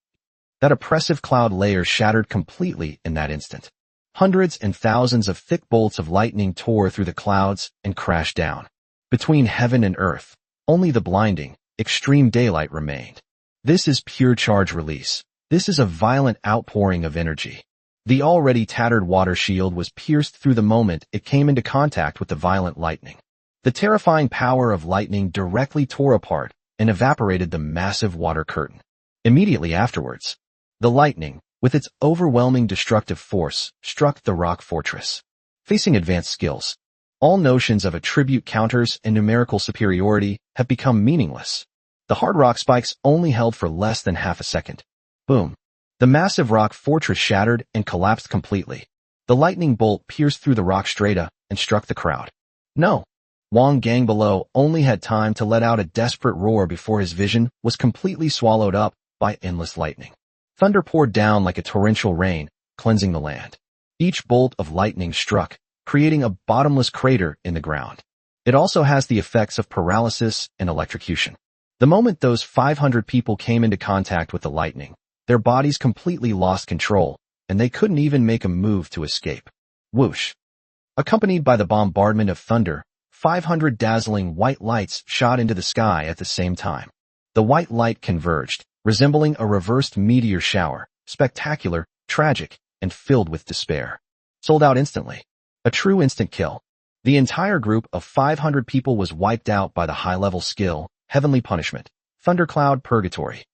That oppressive cloud layer shattered completely in that instant. Hundreds and thousands of thick bolts of lightning tore through the clouds and crashed down. Between heaven and earth, only the blinding, extreme daylight remained. This is pure charge release. This is a violent outpouring of energy. The already tattered water shield was pierced through the moment it came into contact with the violent lightning. The terrifying power of lightning directly tore apart and evaporated the massive water curtain. Immediately afterwards, the lightning, with its overwhelming destructive force, struck the rock fortress. Facing advanced skills, all notions of attribute counters and numerical superiority have become meaningless. The hard rock spikes only held for less than half a second. Boom. The massive rock fortress shattered and collapsed completely. The lightning bolt pierced through the rock strata and struck the crowd. No. Wang Gang below only had time to let out a desperate roar before his vision was completely swallowed up by endless lightning. Thunder poured down like a torrential rain, cleansing the land. Each bolt of lightning struck, creating a bottomless crater in the ground. It also has the effects of paralysis and electrocution. The moment those 500 people came into contact with the lightning, their bodies completely lost control, and they couldn't even make a move to escape. Whoosh! Accompanied by the bombardment of thunder, 500 dazzling white lights shot into the sky at the same time. The white light converged, resembling a reversed meteor shower, spectacular, tragic, and filled with despair. Sold out instantly. A true instant kill. The entire group of 500 people was wiped out by the high-level skill, Heavenly Punishment, Thundercloud Purgatory.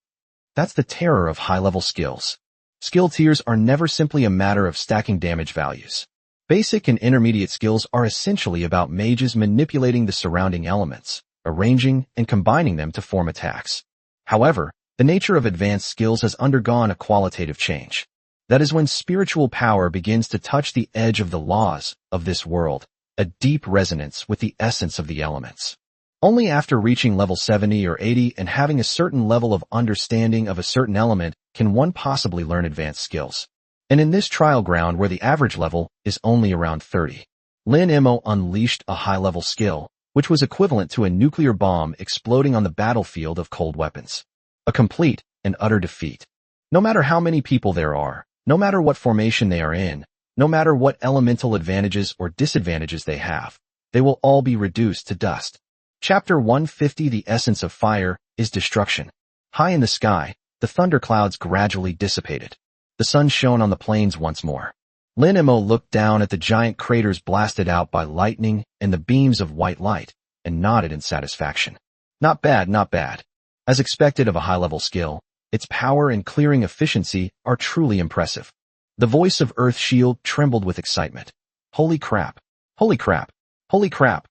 That's the terror of high-level skills. Skill tiers are never simply a matter of stacking damage values. Basic and intermediate skills are essentially about mages manipulating the surrounding elements, arranging and combining them to form attacks. However, the nature of advanced skills has undergone a qualitative change. That is when spiritual power begins to touch the edge of the laws of this world, a deep resonance with the essence of the elements. Only after reaching level 70 or 80 and having a certain level of understanding of a certain element can one possibly learn advanced skills. And in this trial ground where the average level is only around 30, Lin Mo unleashed a high-level skill, which was equivalent to a nuclear bomb exploding on the battlefield of cold weapons. A complete and utter defeat. No matter how many people there are, no matter what formation they are in, no matter what elemental advantages or disadvantages they have, they will all be reduced to dust. Chapter 150 The Essence of Fire is Destruction. High in the sky, the thunderclouds gradually dissipated. The sun shone on the plains once more. Lin Mo looked down at the giant craters blasted out by lightning and the beams of white light, and nodded in satisfaction. Not bad, not bad. As expected of a high-level skill, its power and clearing efficiency are truly impressive. The voice of Earth Shield trembled with excitement. Holy crap! Holy crap! Holy crap!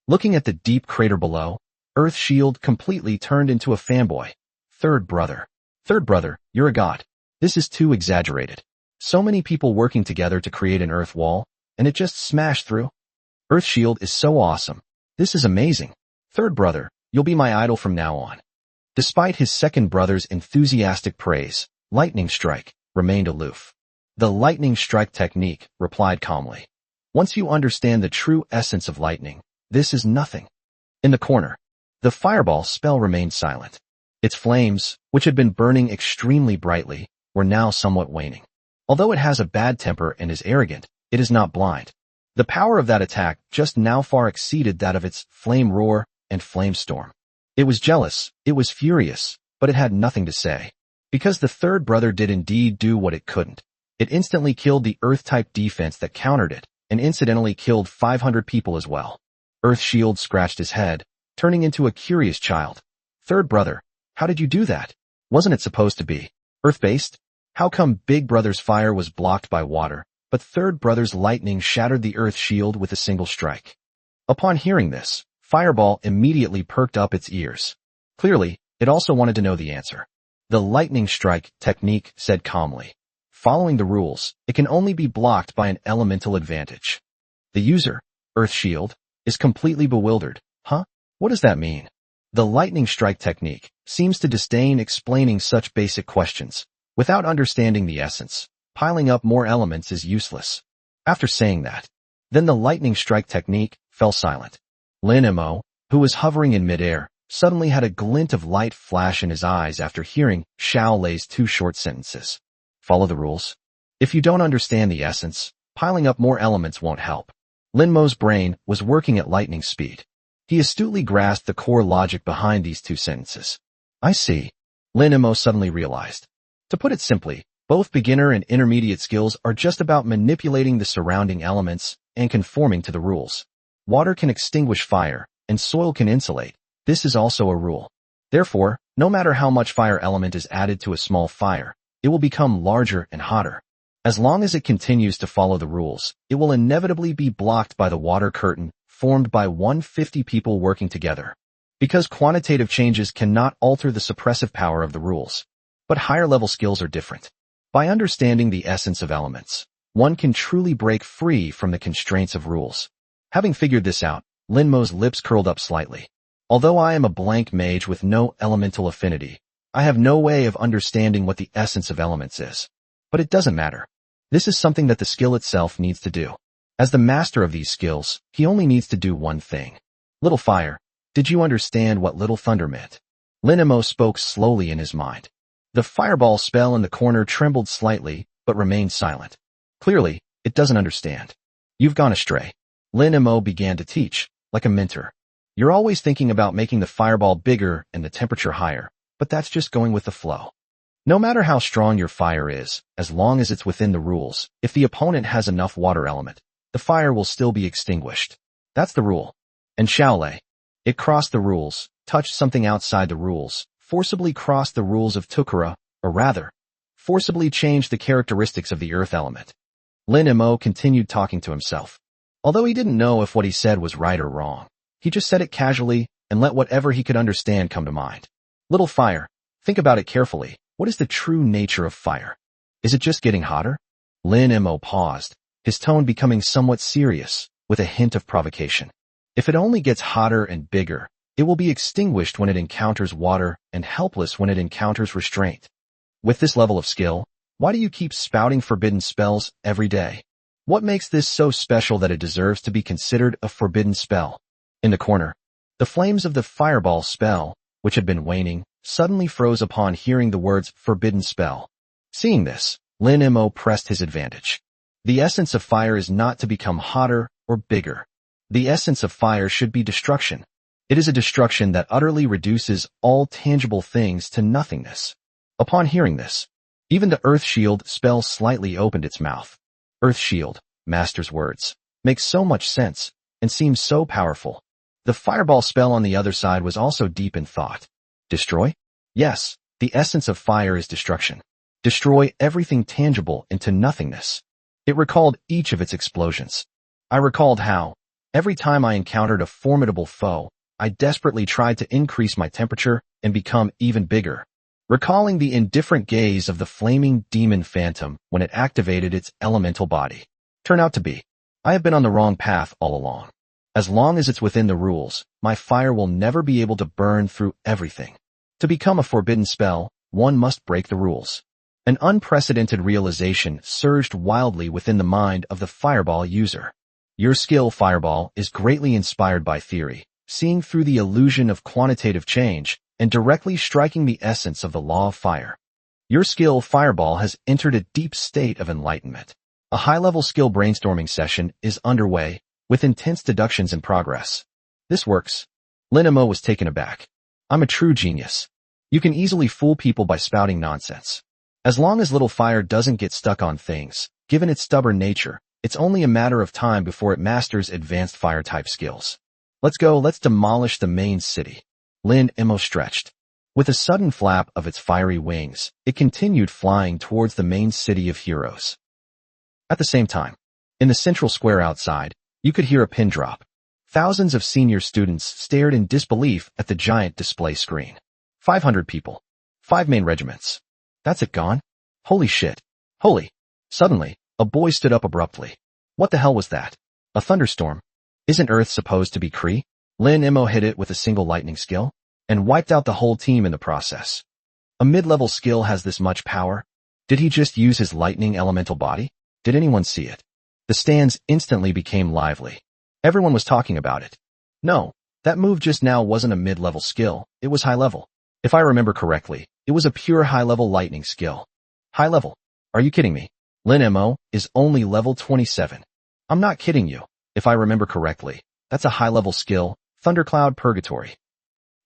Looking at the deep crater below, Earth Shield completely turned into a fanboy. Third brother, you're a god. This is too exaggerated. So many people working together to create an earth wall, and it just smashed through. Earth Shield is so awesome. This is amazing. Third brother, you'll be my idol from now on. Despite his second brother's enthusiastic praise, Lightning Strike remained aloof. The Lightning Strike technique replied calmly. Once you understand the true essence of lightning, this is nothing. In the corner, the fireball spell remained silent. Its flames, which had been burning extremely brightly, were now somewhat waning. Although it has a bad temper and is arrogant, it is not blind. The power of that attack just now far exceeded that of its flame roar and flame storm. It was jealous, it was furious, but it had nothing to say. Because the third brother did indeed do what it couldn't. It instantly killed the Earth-type defense that countered it, and incidentally killed 500 people as well. Earth Shield scratched his head, turning into a curious child. Third brother, how did you do that? Wasn't it supposed to be Earth-based? How come Big Brother's fire was blocked by water, but Third Brother's lightning shattered the Earth Shield with a single strike? Upon hearing this, Fireball immediately perked up its ears. Clearly, it also wanted to know the answer. The lightning strike technique said calmly. Following the rules, it can only be blocked by an elemental advantage. The user, Earth Shield, is completely bewildered. Huh? What does that mean? The lightning strike technique seems to disdain explaining such basic questions. Without understanding the essence, piling up more elements is useless. After saying that, then the lightning strike technique fell silent. Lin Mo, who was hovering in midair, suddenly had a glint of light flash in his eyes after hearing Xiao Lei's two short sentences. Follow the rules. If you don't understand the essence, piling up more elements won't help. Lin Mo's brain was working at lightning speed. He astutely grasped the core logic behind these two sentences. I see. Lin Mo suddenly realized. To put it simply, both beginner and intermediate skills are just about manipulating the surrounding elements and conforming to the rules. Water can extinguish fire, and soil can insulate. This is also a rule. Therefore, no matter how much fire element is added to a small fire, it will become larger and hotter. As long as it continues to follow the rules, it will inevitably be blocked by the water curtain formed by 150 people working together. Because quantitative changes cannot alter the suppressive power of the rules. But higher-level skills are different. By understanding the essence of elements, one can truly break free from the constraints of rules. Having figured this out, Lin Mo's lips curled up slightly. Although I am a blank mage with no elemental affinity, I have no way of understanding what the essence of elements is. But it doesn't matter. This is something that the skill itself needs to do. As the master of these skills, he only needs to do one thing. Little Fire, did you understand what Little Thunder meant? Lin Mo spoke slowly in his mind. The fireball spell in the corner trembled slightly, but remained silent. Clearly, it doesn't understand. You've gone astray. Lin Mo began to teach, like a mentor. You're always thinking about making the fireball bigger and the temperature higher, but that's just going with the flow. No matter how strong your fire is, as long as it's within the rules, if the opponent has enough water element, the fire will still be extinguished. That's the rule. And Xiao Lei, it crossed the rules, touched something outside the rules, forcibly crossed the rules of Tukura, or rather, forcibly changed the characteristics of the earth element. Lin Mo continued talking to himself. Although he didn't know if what he said was right or wrong, he just said it casually and let whatever he could understand come to mind. Little Fire, think about it carefully. What is the true nature of fire? Is it just getting hotter? Lin Mo paused, his tone becoming somewhat serious, with a hint of provocation. If it only gets hotter and bigger, it will be extinguished when it encounters water and helpless when it encounters restraint. With this level of skill, why do you keep spouting forbidden spells every day? What makes this so special that it deserves to be considered a forbidden spell? In the corner, the flames of the fireball spell, which had been waning, suddenly froze upon hearing the words forbidden spell. Seeing this, Lin Mo pressed his advantage. The essence of fire is not to become hotter or bigger. The essence of fire should be destruction. It is a destruction that utterly reduces all tangible things to nothingness. Upon hearing this, even the Earth Shield spell slightly opened its mouth. Earth Shield, Master's words, makes so much sense, and seems so powerful. The fireball spell on the other side was also deep in thought. Destroy? Yes, the essence of fire is destruction. Destroy everything tangible into nothingness. It recalled each of its explosions. I recalled how, every time I encountered a formidable foe, I desperately tried to increase my temperature and become even bigger. Recalling the indifferent gaze of the flaming demon phantom when it activated its elemental body. Turned out to be, I have been on the wrong path all along. As long as it's within the rules, my fire will never be able to burn through everything. To become a forbidden spell, one must break the rules. An unprecedented realization surged wildly within the mind of the fireball user. Your skill, Fireball, is greatly inspired by theory, seeing through the illusion of quantitative change, and directly striking the essence of the law of fire. Your skill, Fireball, has entered a deep state of enlightenment. A high-level skill brainstorming session is underway, with intense deductions in progress. This works. Lin Mo was taken aback. I'm a true genius. You can easily fool people by spouting nonsense. As long as little fire doesn't get stuck on things, given its stubborn nature, it's only a matter of time before it masters advanced fire-type skills. Let's go, let's demolish the main city. Lin Emo stretched. With a sudden flap of its fiery wings, it continued flying towards the main city of heroes. At the same time, in the central square outside, you could hear a pin drop. Thousands of senior students stared in disbelief at the giant display screen. 500 people. 5 main regiments. That's it gone? Holy shit. Holy. Suddenly, a boy stood up abruptly. What the hell was that? A thunderstorm? Isn't Earth supposed to be Kree? Lin Emo hit it with a single lightning skill, and wiped out the whole team in the process. A mid-level skill has this much power? Did he just use his lightning elemental body? Did anyone see it? The stands instantly became lively. Everyone was talking about it. No, that move just now wasn't a mid-level skill, it was high-level. If I remember correctly, it was a pure high-level lightning skill. High-level? Are you kidding me? Lin Emo is only level 27. I'm not kidding you. If I remember correctly, that's a high-level skill, Thundercloud Purgatory.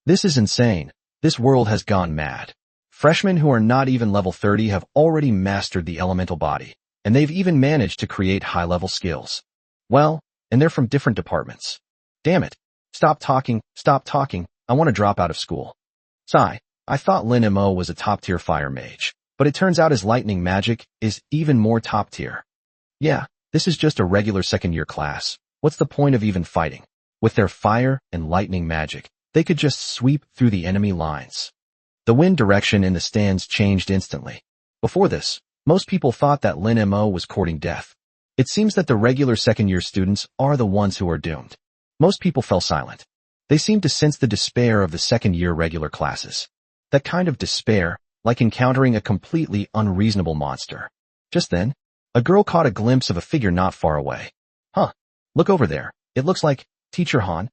This is insane. This world has gone mad. Freshmen who are not even level 30 have already mastered the elemental body, and they've even managed to create high-level skills. Well, and they're from different departments. Damn it. Stop talking, I want to drop out of school. Sigh, I thought Lin Emo was a top-tier fire mage, but it turns out his lightning magic is even more top-tier. Yeah, this is just a regular second-year class. What's the point of even fighting? With their fire and lightning magic, they could just sweep through the enemy lines. The wind direction in the stands changed instantly. Before this, most people thought that Lin Emo was courting death. It seems that the regular second-year students are the ones who are doomed. Most people fell silent. They seemed to sense the despair of the second-year regular classes. That kind of despair, like encountering a completely unreasonable monster. Just then, a girl caught a glimpse of a figure not far away. Huh, look over there. It looks like Teacher Han.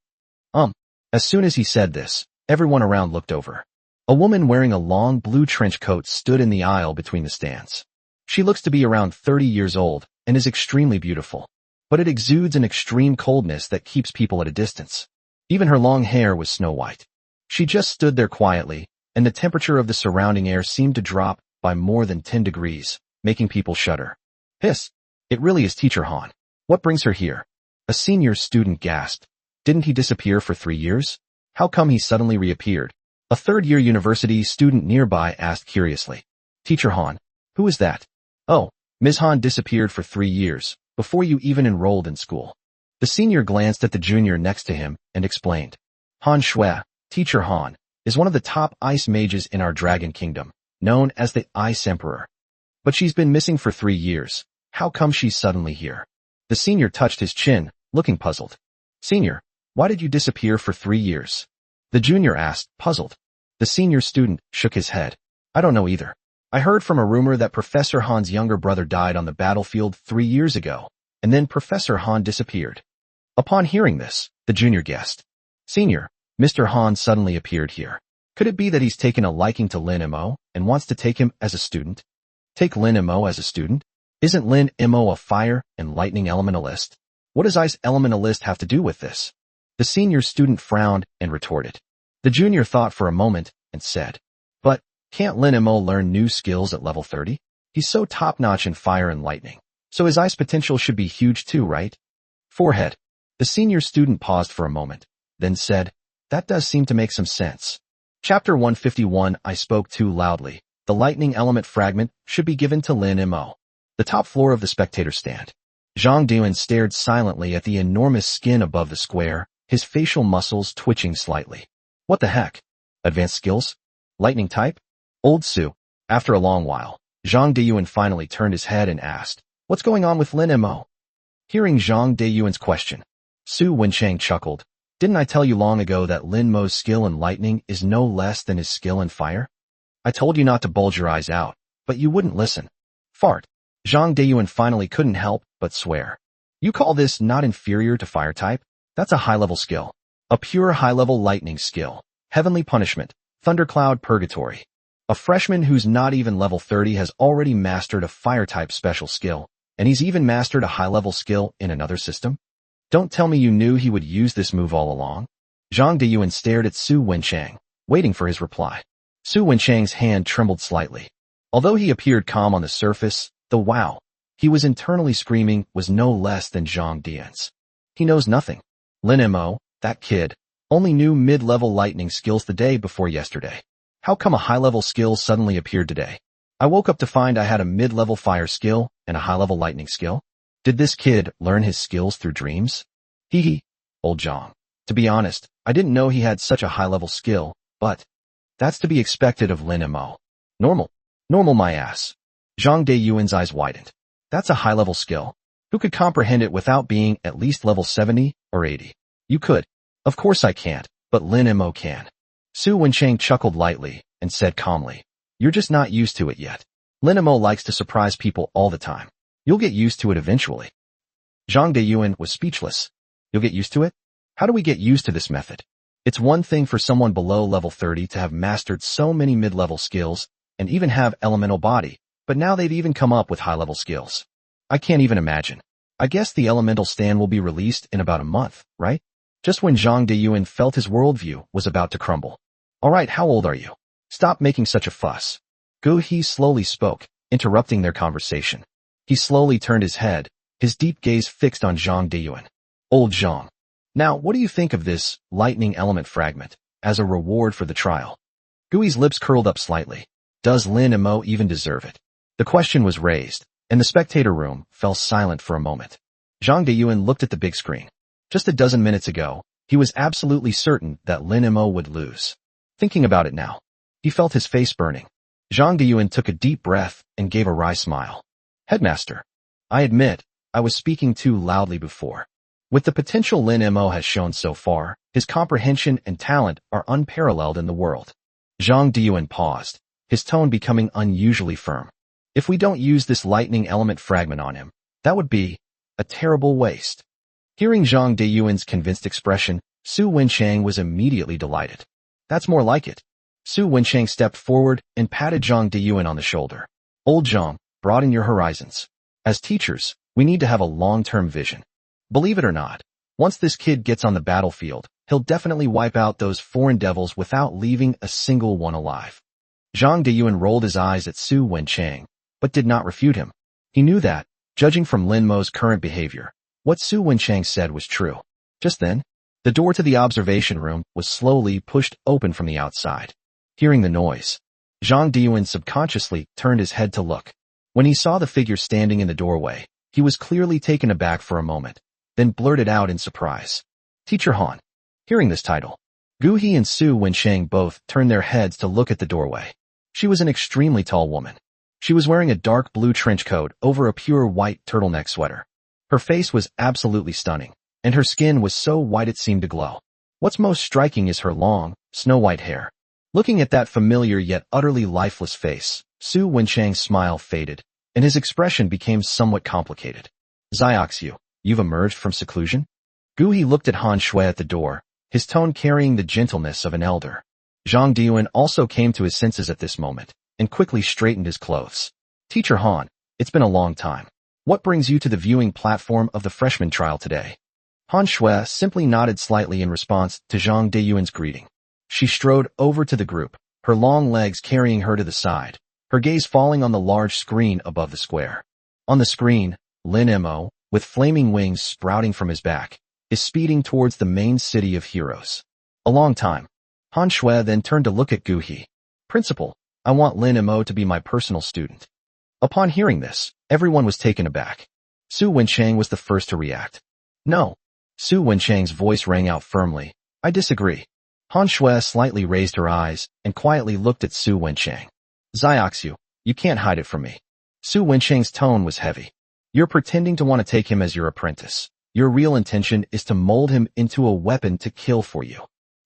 As soon as he said this, everyone around looked over. A woman wearing a long blue trench coat stood in the aisle between the stands. She looks to be around 30 years old and is extremely beautiful, but it exudes an extreme coldness that keeps people at a distance. Even her long hair was snow white. She just stood there quietly, and the temperature of the surrounding air seemed to drop by more than 10 degrees, making people shudder. Hiss! It really is Teacher Han. What brings her here? A senior student gasped. Didn't he disappear for 3 years? How come he suddenly reappeared? A third-year university student nearby asked curiously. Teacher Han, who is that? Oh, Ms. Han disappeared for 3 years, before you even enrolled in school. The senior glanced at the junior next to him and explained. Han Shui, Teacher Han, is one of the top ice mages in our Dragon Kingdom, known as the Ice Emperor. But she's been missing for 3 years. How come she's suddenly here? The senior touched his chin, looking puzzled. Senior, why did you disappear for 3 years? The junior asked, puzzled. The senior student shook his head. I don't know either. I heard from a rumor that Professor Han's younger brother died on the battlefield 3 years ago, and then Professor Han disappeared. Upon hearing this, the junior guessed. Senior, Mr. Han suddenly appeared here. Could it be that he's taken a liking to Lin Emo and wants to take him as a student? Take Lin Emo as a student? Isn't Lin Emo a fire and lightning elementalist? What does ice elementalist have to do with this? The senior student frowned and retorted. The junior thought for a moment and said, but can't Lin Emo learn new skills at level 30? He's so top-notch in fire and lightning, so his ice potential should be huge too, right? Forehead. The senior student paused for a moment, then said, that does seem to make some sense. Chapter 151. I spoke too loudly. The lightning element fragment should be given to Lin Emo. The top floor of the spectator stand. Zhang Duan stared silently at the enormous skin above the square, his facial muscles twitching slightly. What the heck? Advanced skills? Lightning type? Old Su. After a long while, Zhang Deyuan finally turned his head and asked, what's going on with Lin Emo? Hearing Zhang Deyuan's question, Su Wenchang chuckled. Didn't I tell you long ago that Lin Mo's skill in lightning is no less than his skill in fire? I told you not to bulge your eyes out, but you wouldn't listen. Fart. Zhang Deyuan finally couldn't help but swear. You call this not inferior to fire type? That's a high-level skill. A pure high-level lightning skill. Heavenly Punishment. Thundercloud Purgatory. A freshman who's not even level 30 has already mastered a fire-type special skill, and he's even mastered a high-level skill in another system? Don't tell me you knew he would use this move all along. Zhang Deyuan stared at Su Wenchang, waiting for his reply. Su Wenchang's hand trembled slightly. Although he appeared calm on the surface, the wow he was internally screaming was no less than Zhang Dian's. He knows nothing. Lin Mo, that kid, only knew mid-level lightning skills the day before yesterday. How come a high-level skill suddenly appeared today? I woke up to find I had a mid-level fire skill and a high-level lightning skill. Did this kid learn his skills through dreams? Hee hee, old Zhang. To be honest, I didn't know he had such a high-level skill, but that's to be expected of Lin Mo. Normal. Normal my ass. Zhang Deyuan's eyes widened. That's a high-level skill. Who could comprehend it without being at least level 70 or 80? You could. Of course I can't, but Lin Mo can. Su Wencheng chuckled lightly and said calmly, "You're just not used to it yet. Lin Mo likes to surprise people all the time. You'll get used to it eventually." Zhang Deyuan was speechless. You'll get used to it? How do we get used to this method? It's one thing for someone below level 30 to have mastered so many mid-level skills and even have elemental body, but now they've even come up with high-level skills. I can't even imagine. I guess the elemental stand will be released in about a month, right? Just when Zhang Deyuan felt his worldview was about to crumble. Alright, how old are you? Stop making such a fuss. Gu He slowly spoke, interrupting their conversation. He slowly turned his head, his deep gaze fixed on Zhang Deyuan. Old Zhang. Now, what do you think of this lightning element fragment as a reward for the trial? Gui's lips curled up slightly. Does Lin Mo even deserve it? The question was raised, and the spectator room fell silent for a moment. Zhang Deyuan looked at the big screen. Just a dozen minutes ago, he was absolutely certain that Lin Mo would lose. Thinking about it now, he felt his face burning. Zhang Deyuan took a deep breath and gave a wry smile. Headmaster, I admit, I was speaking too loudly before. With the potential Lin Mo has shown so far, his comprehension and talent are unparalleled in the world. Zhang Deyuan paused, his tone becoming unusually firm. If we don't use this lightning element fragment on him, that would be a terrible waste. Hearing Zhang Deyuan's convinced expression, Su Wencheng was immediately delighted. That's more like it. Su Wencheng stepped forward and patted Zhang Deyuan on the shoulder. Old Zhang, broaden your horizons. As teachers, we need to have a long-term vision. Believe it or not, once this kid gets on the battlefield, he'll definitely wipe out those foreign devils without leaving a single one alive. Zhang Deyuan rolled his eyes at Su Wencheng, but did not refute him. He knew that, judging from Lin Mo's current behavior, what Su Wencheng said was true. Just then, the door to the observation room was slowly pushed open from the outside. Hearing the noise, Zhang Deyuan subconsciously turned his head to look. When he saw the figure standing in the doorway, he was clearly taken aback for a moment, then blurted out in surprise. Teacher Han. Hearing this title, Gu He and Su Wencheng both turned their heads to look at the doorway. She was an extremely tall woman. She was wearing a dark blue trench coat over a pure white turtleneck sweater. Her face was absolutely stunning, and her skin was so white it seemed to glow. What's most striking is her long, snow-white hair. Looking at that familiar yet utterly lifeless face, Su Wencheng's smile faded, and his expression became somewhat complicated. Xiaoxiu, you've emerged from seclusion? Gu He looked at Han Shui at the door, his tone carrying the gentleness of an elder. Zhang Deyuan also came to his senses at this moment, and quickly straightened his clothes. Teacher Han, it's been a long time. What brings you to the viewing platform of the freshman trial today? Han Shui simply nodded slightly in response to Zhang Deyuan's greeting. She strode over to the group, her long legs carrying her to the side, her gaze falling on the large screen above the square. On the screen, Lin Mo, with flaming wings sprouting from his back, is speeding towards the main city of heroes. A long time. Han Shui then turned to look at Gu He. Principal, I want Lin Mo to be my personal student. Upon hearing this, everyone was taken aback. Su Wencheng was the first to react. No. Su Wencheng's voice rang out firmly. I disagree. Han Shui slightly raised her eyes and quietly looked at Su Wencheng. Xiaoxiu, you can't hide it from me. Su Wencheng's tone was heavy. You're pretending to want to take him as your apprentice. Your real intention is to mold him into a weapon to kill for you.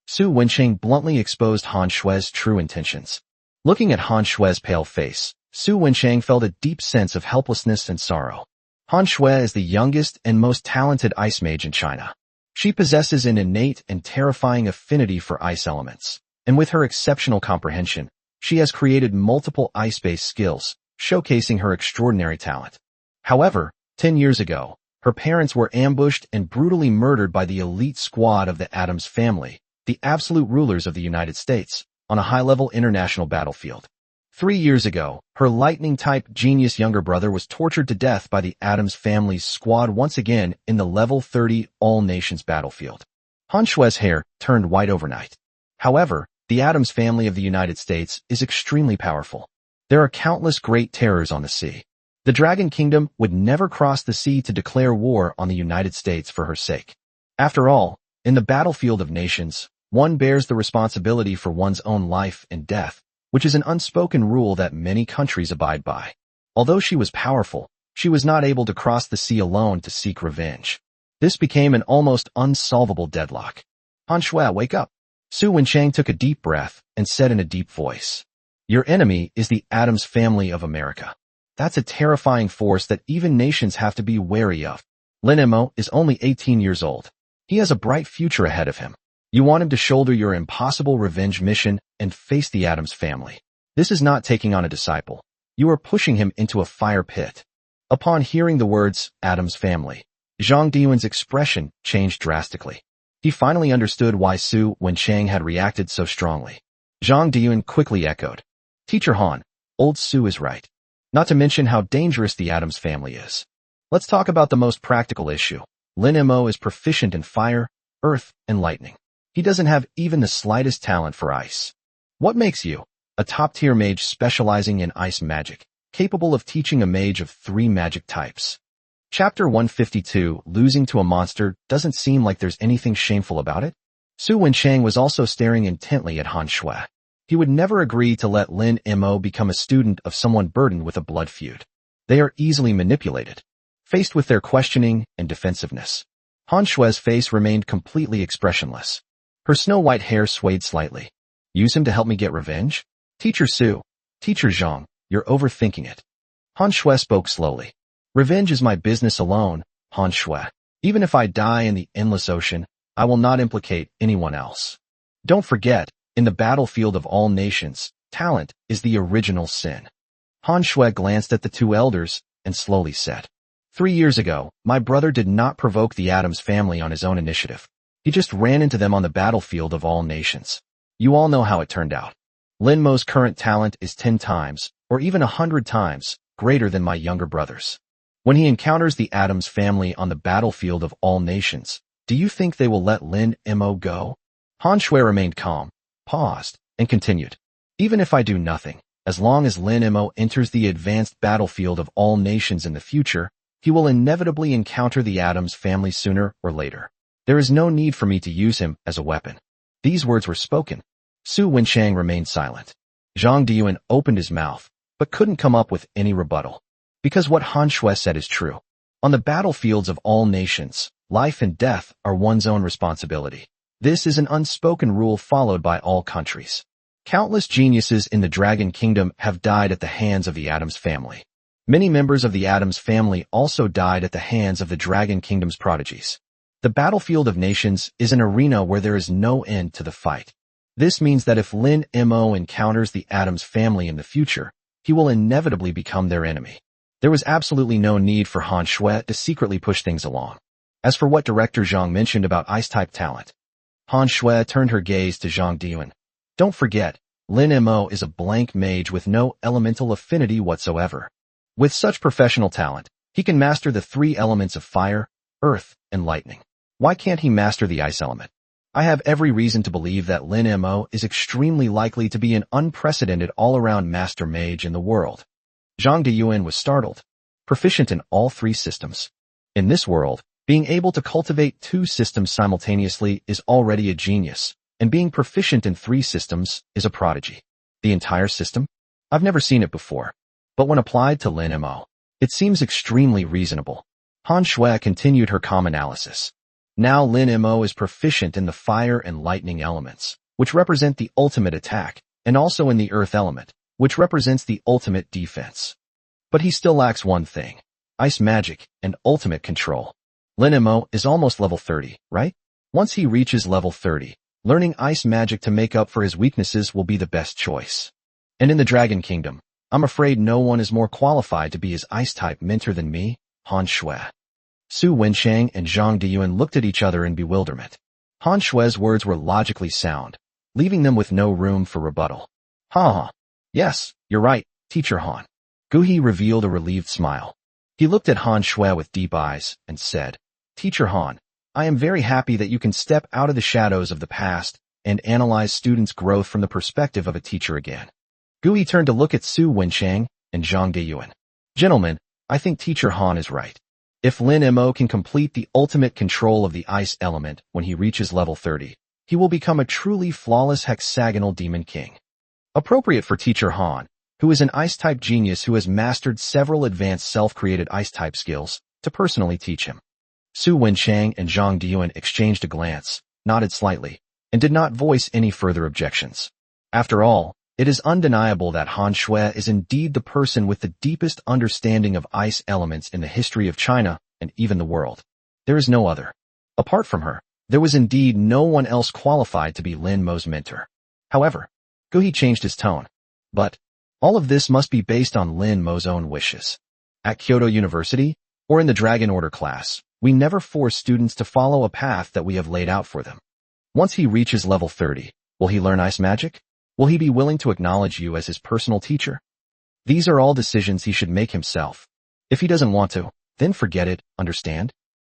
Su Wencheng bluntly exposed Han Shui's true intentions. Looking at Han Shui's pale face, Su Wencheng felt a deep sense of helplessness and sorrow. Han Shui is the youngest and most talented ice mage in China. She possesses an innate and terrifying affinity for ice elements, and with her exceptional comprehension, she has created multiple ice-based skills, showcasing her extraordinary talent. However, 10 years ago, her parents were ambushed and brutally murdered by the elite squad of the Addams family, the absolute rulers of the United States, on a high-level international battlefield. 3 years ago, her lightning-type genius younger brother was tortured to death by the Addams family's squad once again in the Level 30 All-Nations battlefield. Han Xue's hair turned white overnight. However, the Addams family of the United States is extremely powerful. There are countless great terrors on the sea. The Dragon Kingdom would never cross the sea to declare war on the United States for her sake. After all, in the battlefield of nations, one bears the responsibility for one's own life and death, which is an unspoken rule that many countries abide by. Although she was powerful, she was not able to cross the sea alone to seek revenge. This became an almost unsolvable deadlock. Han Xue, wake up. Su Wenchang took a deep breath and said in a deep voice, "Your enemy is the Addams family of America. That's a terrifying force that even nations have to be wary of. Lin Mo is only 18 years old. He has a bright future ahead of him. You want him to shoulder your impossible revenge mission and face the Addams family. This is not taking on a disciple. You are pushing him into a fire pit." Upon hearing the words, Addams family, Zhang Diyuan's expression changed drastically. He finally understood why Su Wenchang had reacted so strongly. Zhang Diyuan quickly echoed, "Teacher Han, old Su is right. Not to mention how dangerous the Addams family is. Let's talk about the most practical issue. Lin Mo is proficient in fire, earth, and lightning. He doesn't have even the slightest talent for ice. What makes you a top-tier mage specializing in ice magic, capable of teaching a mage of 3 magic types?" Chapter 152, Losing to a Monster, doesn't seem like there's anything shameful about it. Su Wenchang was also staring intently at Han Xue. He would never agree to let Lin Mo become a student of someone burdened with a blood feud. They are easily manipulated. Faced with their questioning and defensiveness, Han Xue's face remained completely expressionless. Her snow-white hair swayed slightly. "Use him to help me get revenge? Teacher Su, Teacher Zhang, you're overthinking it." Han Xue spoke slowly. "Revenge is my business alone, Han Xue. Even if I die in the endless ocean, I will not implicate anyone else. Don't forget, in the battlefield of all nations, talent is the original sin." Han Xue glanced at the 2 elders and slowly said, 3 years ago, my brother did not provoke the Addams family on his own initiative. He just ran into them on the battlefield of all nations. You all know how it turned out. Lin Mo's current talent is 10 times, or even 100 times, greater than my younger brother's. When he encounters the Addams family on the battlefield of all nations, do you think they will let Lin Mo go?" Han Xue remained calm, paused, and continued, "Even if I do nothing, as long as Lin Mo enters the advanced battlefield of all nations in the future, he will inevitably encounter the Addams family sooner or later. There is no need for me to use him as a weapon." These words were spoken. Su Wenchang remained silent. Zhang Diyuan opened his mouth, but couldn't come up with any rebuttal. Because what Han Xue said is true. On the battlefields of all nations, life and death are one's own responsibility. This is an unspoken rule followed by all countries. Countless geniuses in the Dragon Kingdom have died at the hands of the Addams family. Many members of the Addams family also died at the hands of the Dragon Kingdom's prodigies. The battlefield of nations is an arena where there is no end to the fight. This means that if Lin Mo encounters the Addams family in the future, he will inevitably become their enemy. There was absolutely no need for Han Xue to secretly push things along. As for what Director Zhang mentioned about ice-type talent, Han Xue turned her gaze to Zhang Diyuan. Don't forget, Lin Mo is a blank mage with no elemental affinity whatsoever. With such professional talent, he can master the 3 elements of fire, earth, and lightning. Why can't he master the ice element? I have every reason to believe that Lin Mo is extremely likely to be an unprecedented all-around master mage in the world. Zhang Diyuan was startled. Proficient in all 3 systems. In this world, being able to cultivate 2 systems simultaneously is already a genius, and being proficient in 3 systems is a prodigy. The entire system? I've never seen it before. But when applied to Lin Mo, it seems extremely reasonable. Han Xue continued her calm analysis. Now Lin Mo is proficient in the fire and lightning elements, which represent the ultimate attack, and also in the earth element, which represents the ultimate defense. But he still lacks one thing: ice magic and ultimate control. Lin Mo is almost level 30, right? Once he reaches level 30, learning ice magic to make up for his weaknesses will be the best choice. And in the Dragon Kingdom, I'm afraid no one is more qualified to be his ice-type mentor than me, Han Xue. Su Wenchang and Zhang Diyuan looked at each other in bewilderment. Han Xue's words were logically sound, leaving them with no room for rebuttal. Ha! Yes, you're right, Teacher Han. Gu He revealed a relieved smile. He looked at Han Shui with deep eyes and said, Teacher Han, I am very happy that you can step out of the shadows of the past and analyze students' growth from the perspective of a teacher again. Gu He turned to look at Su Wenchang and Zhang Deyuan. Gentlemen, I think Teacher Han is right. If Lin Mo can complete the ultimate control of the ice element when he reaches level 30, he will become a truly flawless hexagonal demon king. Appropriate for Teacher Han, who is an ice-type genius who has mastered several advanced self-created ice-type skills, to personally teach him. Su Wenchang and Zhang Deyuan exchanged a glance, nodded slightly, and did not voice any further objections. After all, it is undeniable that Han Shui is indeed the person with the deepest understanding of ice elements in the history of China and even the world. There is no other. Apart from her, there was indeed no one else qualified to be Lin Mo's mentor. However, Gu He changed his tone. But all of this must be based on Lin Mo's own wishes. At Kyoto University, or in the Dragon Order class, we never force students to follow a path that we have laid out for them. Once he reaches level 30, will he learn ice magic? Will he be willing to acknowledge you as his personal teacher? These are all decisions he should make himself. If he doesn't want to, then forget it, understand?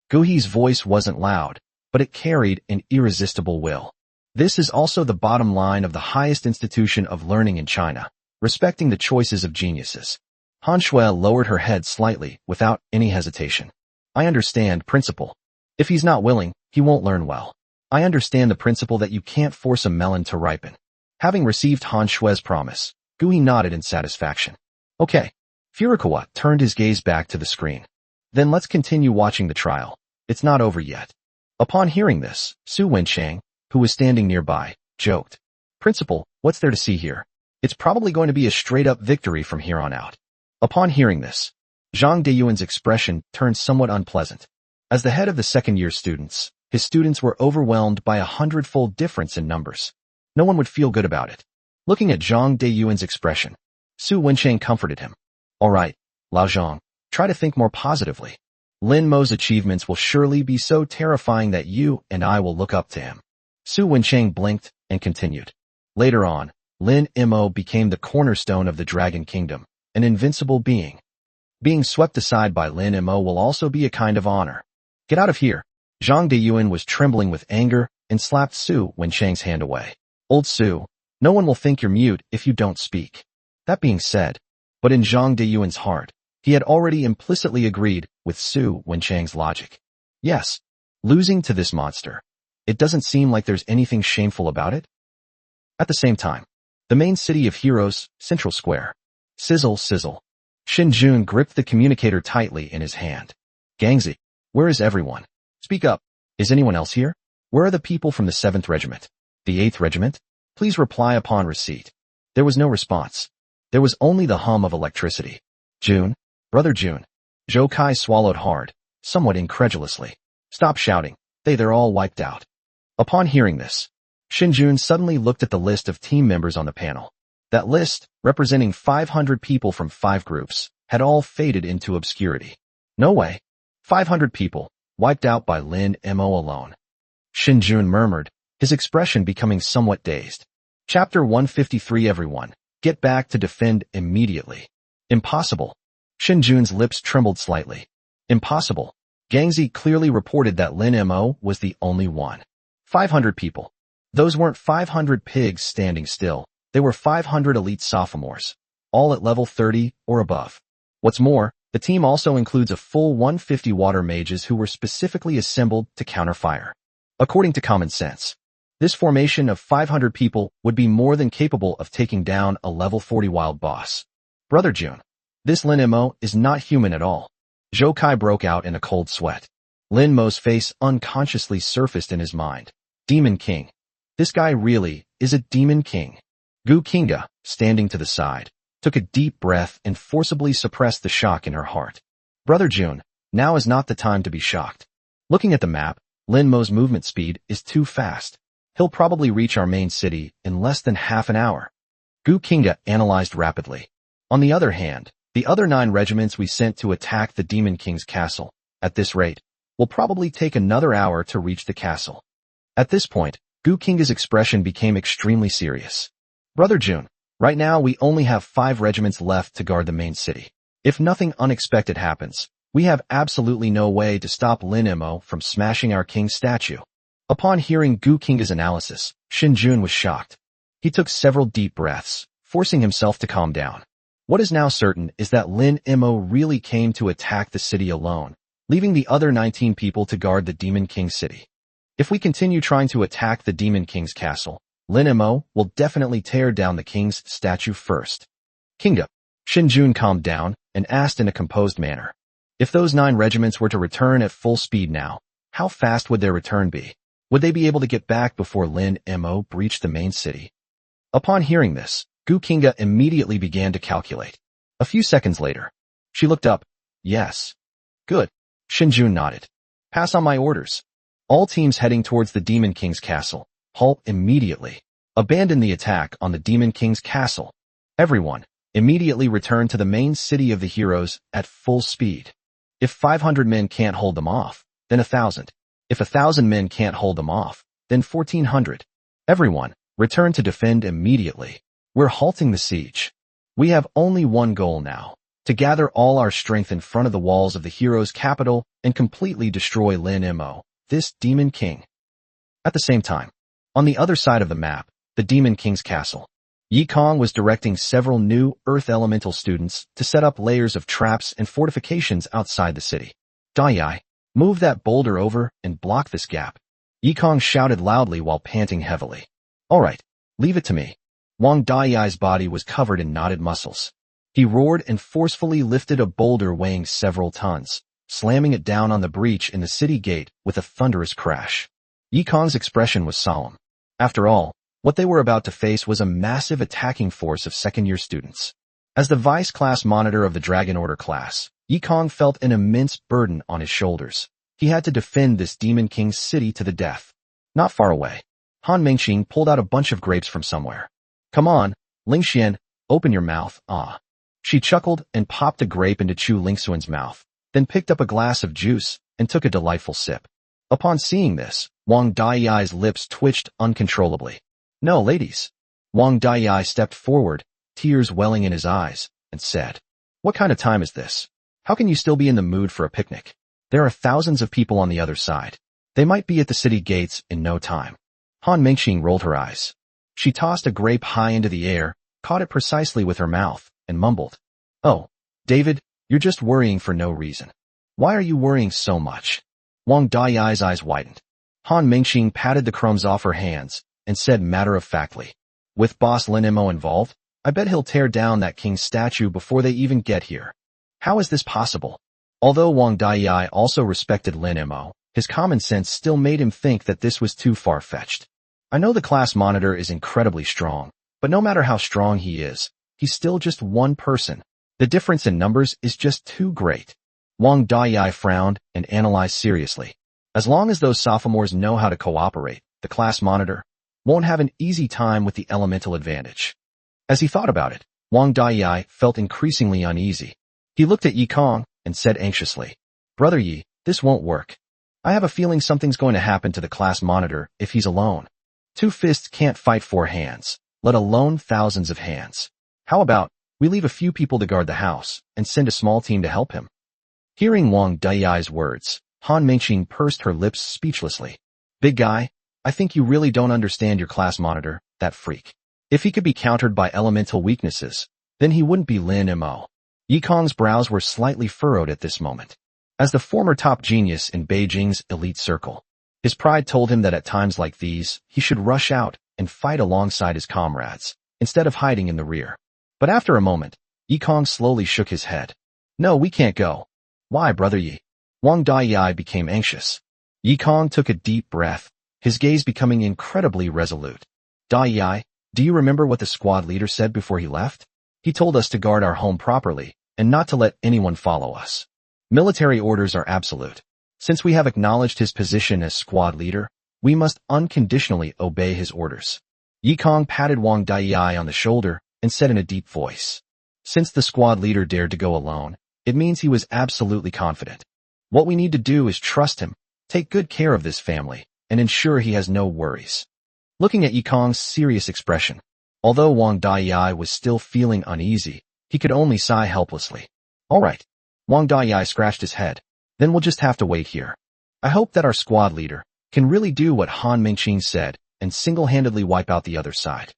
Gu He's voice wasn't loud, but it carried an irresistible will. This is also the bottom line of the highest institution of learning in China, respecting the choices of geniuses. Han Shui lowered her head slightly, without any hesitation. I understand, principal. If he's not willing, he won't learn well. I understand the principle that you can't force a melon to ripen. Having received Han Shui's promise, Gu He nodded in satisfaction. Okay. Furukawa turned his gaze back to the screen. Then let's continue watching the trial. It's not over yet. Upon hearing this, Su Wenchang, who was standing nearby, joked. Principal, what's there to see here? It's probably going to be a straight-up victory from here on out. Upon hearing this, Zhang Deyuan's expression turned somewhat unpleasant. As the head of the second-year students, his students were overwhelmed by a 100-fold difference in numbers. No one would feel good about it. Looking at Zhang Deyuan's expression, Su Wenchang comforted him. All right, Lao Zhang, try to think more positively. Lin Mo's achievements will surely be so terrifying that you and I will look up to him. Su Wenchang blinked and continued. Later on, Lin Mo became the cornerstone of the Dragon Kingdom, an invincible being. Being swept aside by Lin Mo will also be a kind of honor. Get out of here. Zhang Deyuan was trembling with anger and slapped Su Wenchang's hand away. Old Su, no one will think you're mute if you don't speak. That being said, but in Zhang Deyuan's heart, he had already implicitly agreed with Su Wenchang's logic. Yes, losing to this monster. It doesn't seem like there's anything shameful about it. At the same time, the main city of heroes, Central Square. Sizzle, sizzle. Shin Jun gripped the communicator tightly in his hand. Gangzi, where is everyone? Speak up. Is anyone else here? Where are the people from the 7th Regiment? The 8th Regiment? Please reply upon receipt. There was no response. There was only the hum of electricity. Jun, brother Jun. Zhou Kai swallowed hard, somewhat incredulously. Stop shouting. They're all wiped out. Upon hearing this, Shin Jun suddenly looked at the list of team members on the panel. That list, representing 500 people from 5 groups, had all faded into obscurity. No way. 500 people, wiped out by Lin Mo alone. Shin Jun murmured, his expression becoming somewhat dazed. Chapter 153. Everyone, get back to defend immediately. Impossible. Shin Jun's lips trembled slightly. Impossible. Gangzi clearly reported that Lin Mo was the only one. 500 people. Those weren't 500 pigs standing still. They were 500 elite sophomores, all at level 30 or above. What's more, the team also includes a full 150 water mages who were specifically assembled to counter fire. According to common sense, this formation of 500 people would be more than capable of taking down a level 40 wild boss. Brother Jun, this Lin Mo is not human at all. Zhou Kai broke out in a cold sweat. Lin Mo's face unconsciously surfaced in his mind. Demon King. This guy really is a Demon King. Gu Kinga, standing to the side, took a deep breath and forcibly suppressed the shock in her heart. Brother Jun, now is not the time to be shocked. Looking at the map, Lin Mo's movement speed is too fast. He'll probably reach our main city in less than half an hour. Gu Kinga analyzed rapidly. On the other hand, the other 9 regiments we sent to attack the Demon King's castle, at this rate, will probably take another hour to reach the castle. At this point, Gu Kinga's expression became extremely serious. Brother Jun, Right now, we only have 5 regiments left to guard the main city. If nothing unexpected happens, we have absolutely no way to stop Lin Mo from smashing our king's statue. Upon hearing Gu Kinga's analysis, Xin Jun was shocked. He took several deep breaths, forcing himself to calm down. What is now certain is that Lin Mo really came to attack the city alone, leaving the other 19 people to guard the Demon King's city. If we continue trying to attack the Demon King's castle, Lin Mo will definitely tear down the king's statue first. Kinga. Xin Jun calmed down and asked in a composed manner. If those 9 regiments were to return at full speed now, how fast would their return be? Would they be able to get back before Lin Mo breached the main city? Upon hearing this, Gu Kinga immediately began to calculate. A few seconds later, she looked up. Yes. Good. Xin Jun nodded. Pass on my orders. All teams heading towards the Demon King's castle, halt immediately. Abandon the attack on the Demon King's castle. Everyone, immediately return to the main city of the heroes at full speed. If 500 men can't hold them off, then 1,000. If 1,000 men can't hold them off, then 1,400. Everyone, return to defend immediately. We're halting the siege. We have only one goal now, to gather all our strength in front of the walls of the hero's capital and completely destroy Lin Mo, this Demon King. At the same time, on the other side of the map, the Demon King's castle, Yi Kong was directing several new Earth Elemental students to set up layers of traps and fortifications outside the city. Dai, move that boulder over and block this gap. Yi Kong shouted loudly while panting heavily. All right, leave it to me. Wang Dai's body was covered in knotted muscles. He roared and forcefully lifted a boulder weighing several tons, slamming it down on the breach in the city gate with a thunderous crash. Yi Kong's expression was solemn. After all, what they were about to face was a massive attacking force of second-year students. As the vice-class monitor of the Dragon Order class, Yi Kong felt an immense burden on his shoulders. He had to defend this Demon King's city to the death. Not far away, Han Mengqing pulled out a bunch of grapes from somewhere. Come on, Lingxian, open your mouth, ah. She chuckled and popped a grape into Chu Lingxuan's mouth, then picked up a glass of juice and took a delightful sip. Upon seeing this, Wang Dai's lips twitched uncontrollably. No, ladies. Wang Dai stepped forward, tears welling in his eyes, and said, What kind of time is this? How can you still be in the mood for a picnic? There are thousands of people on the other side. They might be at the city gates in no time. Han Mengqing rolled her eyes. She tossed a grape high into the air, caught it precisely with her mouth, and mumbled. Oh, David, you're just worrying for no reason. Why are you worrying so much? Wang Dai's eyes widened. Han Mengqing patted the crumbs off her hands and said matter-of-factly, With Boss Lin Mo involved, I bet he'll tear down that king's statue before they even get here. How is this possible? Although Wang Dai also respected Lin Mo, his common sense still made him think that this was too far-fetched. I know the class monitor is incredibly strong, but no matter how strong he is, he's still just one person. The difference in numbers is just too great. Wang Dai frowned and analyzed seriously. As long as those sophomores know how to cooperate, the class monitor won't have an easy time with the elemental advantage. As he thought about it, Wang Dai felt increasingly uneasy. He looked at Yi Kong and said anxiously, Brother Yi, this won't work. I have a feeling something's going to happen to the class monitor if he's alone. 2 fists can't fight 4 hands, let alone thousands of hands. How about we leave a few people to guard the house and send a small team to help him? Hearing Wang Dai's words, Han Mengqing pursed her lips speechlessly. Big guy, I think you really don't understand your class monitor, that freak. If he could be countered by elemental weaknesses, then he wouldn't be Lin Mo. Yi Kong's brows were slightly furrowed at this moment. As the former top genius in Beijing's elite circle, his pride told him that at times like these, he should rush out and fight alongside his comrades, instead of hiding in the rear. But after a moment, Yi Kong slowly shook his head. No, we can't go. Why, Brother Yi? Wang Dai became anxious. Yi Kong took a deep breath, his gaze becoming incredibly resolute. Dai, do you remember what the squad leader said before he left? He told us to guard our home properly, and not to let anyone follow us. Military orders are absolute. Since we have acknowledged his position as squad leader, we must unconditionally obey his orders. Yi Kong patted Wang Dai on the shoulder and said in a deep voice. Since the squad leader dared to go alone, it means he was absolutely confident. What we need to do is trust him, take good care of this family, and ensure he has no worries. Looking at Yi Kong's serious expression, Although Wang Dayai was still feeling uneasy, he could only sigh helplessly. All right. Wang Dayai scratched his head. Then we'll just have to wait here. I hope that our squad leader can really do what Han Mingqing said and single-handedly wipe out the other side.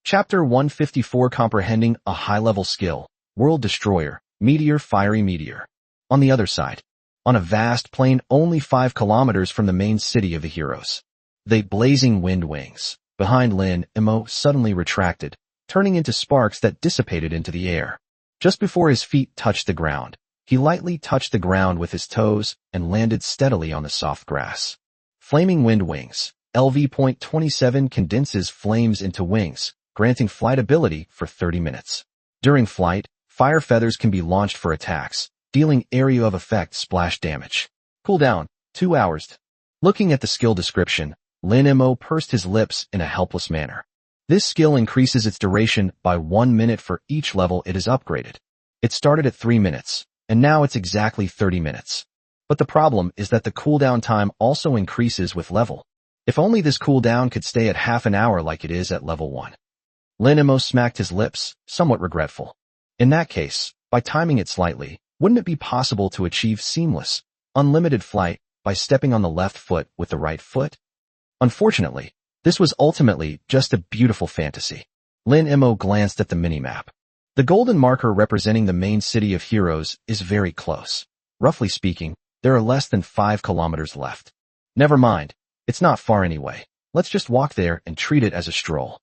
Chapter 154 Comprehending a High-Level Skill, World Destroyer, Meteor Fiery Meteor. On the other side, on a vast plain only 5 kilometers from the main city of the heroes, the blazing wind wings behind Lin Mo suddenly retracted, turning into sparks that dissipated into the air. Just before his feet touched the ground, he lightly touched the ground with his toes and landed steadily on the soft grass. Flaming wind wings. LV.27 condenses flames into wings, granting flight ability for 30 minutes. During flight, fire feathers can be launched for attacks, dealing area of effect splash damage. Cooldown, 2 hours. Looking at the skill description, Lin Mo pursed his lips in a helpless manner. This skill increases its duration by 1 minute for each level it is upgraded. It started at 3 minutes, and now it's exactly 30 minutes. But the problem is that the cooldown time also increases with level. If only this cooldown could stay at half an hour like it is at level 1. Lin Mo smacked his lips, somewhat regretful. In that case, by timing it slightly, wouldn't it be possible to achieve seamless, unlimited flight by stepping on the left foot with the right foot? Unfortunately, this was ultimately just a beautiful fantasy. Lin Mo glanced at the minimap. The golden marker representing the main city of heroes is very close. Roughly speaking, there are less than 5 kilometers left. Never mind, it's not far anyway. Let's just walk there and treat it as a stroll.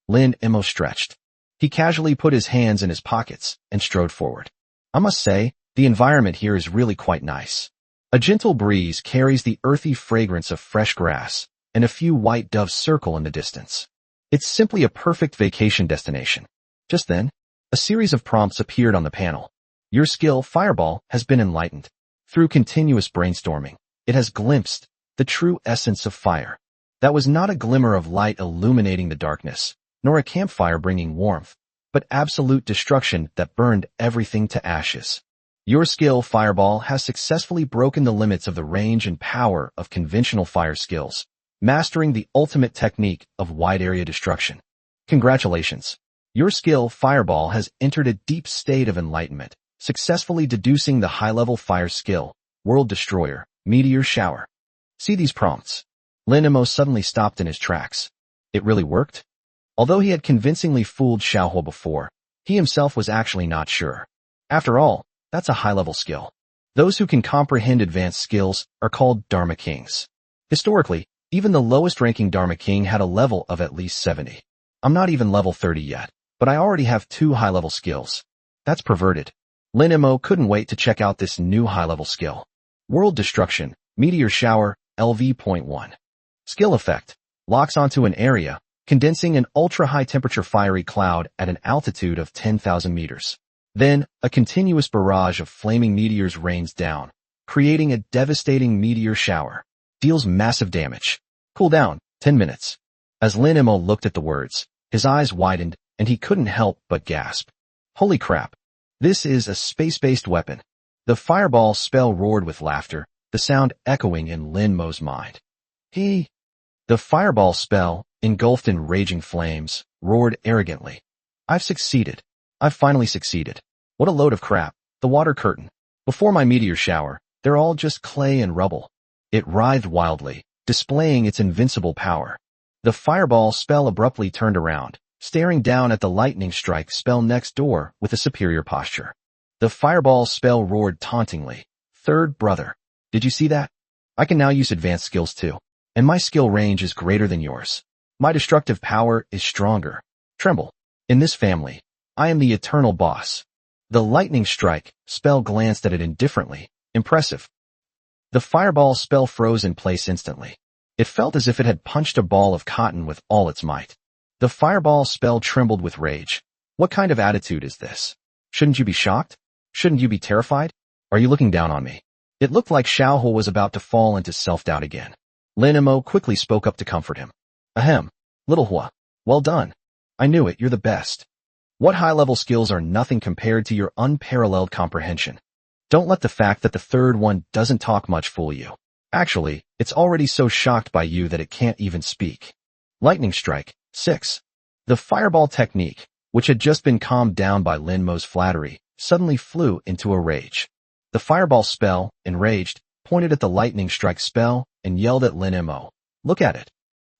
Lin Mo stretched. He casually put his hands in his pockets and strode forward. I must say, the environment here is really quite nice. A gentle breeze carries the earthy fragrance of fresh grass, and a few white doves circle in the distance. It's simply a perfect vacation destination. Just then, a series of prompts appeared on the panel. Your skill, Fireball, has been enlightened. Through continuous brainstorming, it has glimpsed the true essence of fire. That was not a glimmer of light illuminating the darkness, nor a campfire bringing warmth, but absolute destruction that burned everything to ashes. Your skill, Fireball, has successfully broken the limits of the range and power of conventional fire skills, mastering the ultimate technique of wide-area destruction. Congratulations! Your skill, Fireball, has entered a deep state of enlightenment, successfully deducing the high-level fire skill, World Destroyer, Meteor Shower. See these prompts. Lin Mo suddenly stopped in his tracks. It really worked? Although he had convincingly fooled Xiaohu before, he himself was actually not sure. After all, that's a high-level skill. Those who can comprehend advanced skills are called Dharma Kings. Historically, even the lowest-ranking Dharma King had a level of at least 70. I'm not even level 30 yet, but I already have 2 high-level skills. That's perverted. Lin Mo couldn't wait to check out this new high-level skill. World Destruction, Meteor Shower, LV.1. Skill effect. Locks onto an area, condensing an ultra-high temperature fiery cloud at an altitude of 10,000 meters. Then, a continuous barrage of flaming meteors rains down, creating a devastating meteor shower. Deals massive damage. Cooldown, 10 minutes. As Lin Mo looked at the words, his eyes widened, and he couldn't help but gasp. Holy crap. This is a space-based weapon. The Fireball spell roared with laughter, the sound echoing in Lin Mo's mind. The Fireball spell, engulfed in raging flames, roared arrogantly. I've succeeded. I've finally succeeded. What a load of crap. The water curtain. Before my meteor shower, they're all just clay and rubble. It writhed wildly, displaying its invincible power. The Fireball spell abruptly turned around, staring down at the lightning strike spell next door with a superior posture. The Fireball spell roared tauntingly. Third brother. Did you see that? I can now use advanced skills too. And my skill range is greater than yours. My destructive power is stronger. Tremble. In this family, I am the eternal boss. The lightning strike spell glanced at it indifferently. Impressive. The Fireball spell froze in place instantly. It felt as if it had punched a ball of cotton with all its might. The Fireball spell trembled with rage. What kind of attitude is this? Shouldn't you be shocked? Shouldn't you be terrified? Are you looking down on me? It looked like Xiaohu was about to fall into self-doubt again. Lin Mo quickly spoke up to comfort him. Ahem. Little Hua. Well done. I knew it, you're the best. What high-level skills are nothing compared to your unparalleled comprehension? Don't let the fact that the third one doesn't talk much fool you. Actually, it's already so shocked by you that it can't even speak. Lightning Strike, 6. The fireball technique, which had just been calmed down by Lin Mo's flattery, suddenly flew into a rage. The fireball spell, enraged, pointed at the lightning strike spell and yelled at Lin Mo. Look at it.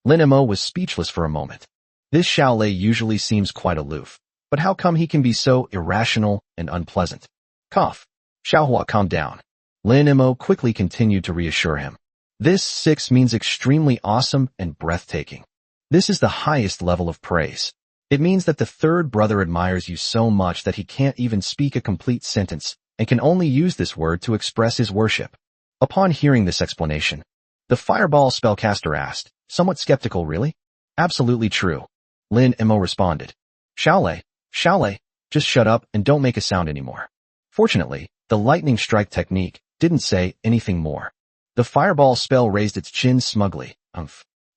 Lin Mo was speechless for a moment. This Xiaolei usually seems quite aloof, but how come he can be so irrational and unpleasant? Cough. Xiaohua, calm down. Lin Mo quickly continued to reassure him. This 6 means extremely awesome and breathtaking. This is the highest level of praise. It means that the third brother admires you so much that he can't even speak a complete sentence and can only use this word to express his worship. Upon hearing this explanation, the fireball spellcaster asked, somewhat skeptical, really? Absolutely true. Lin Mo responded. Xiaolei, just shut up and don't make a sound anymore. Fortunately, the lightning strike technique didn't say anything more. The fireball spell raised its chin smugly.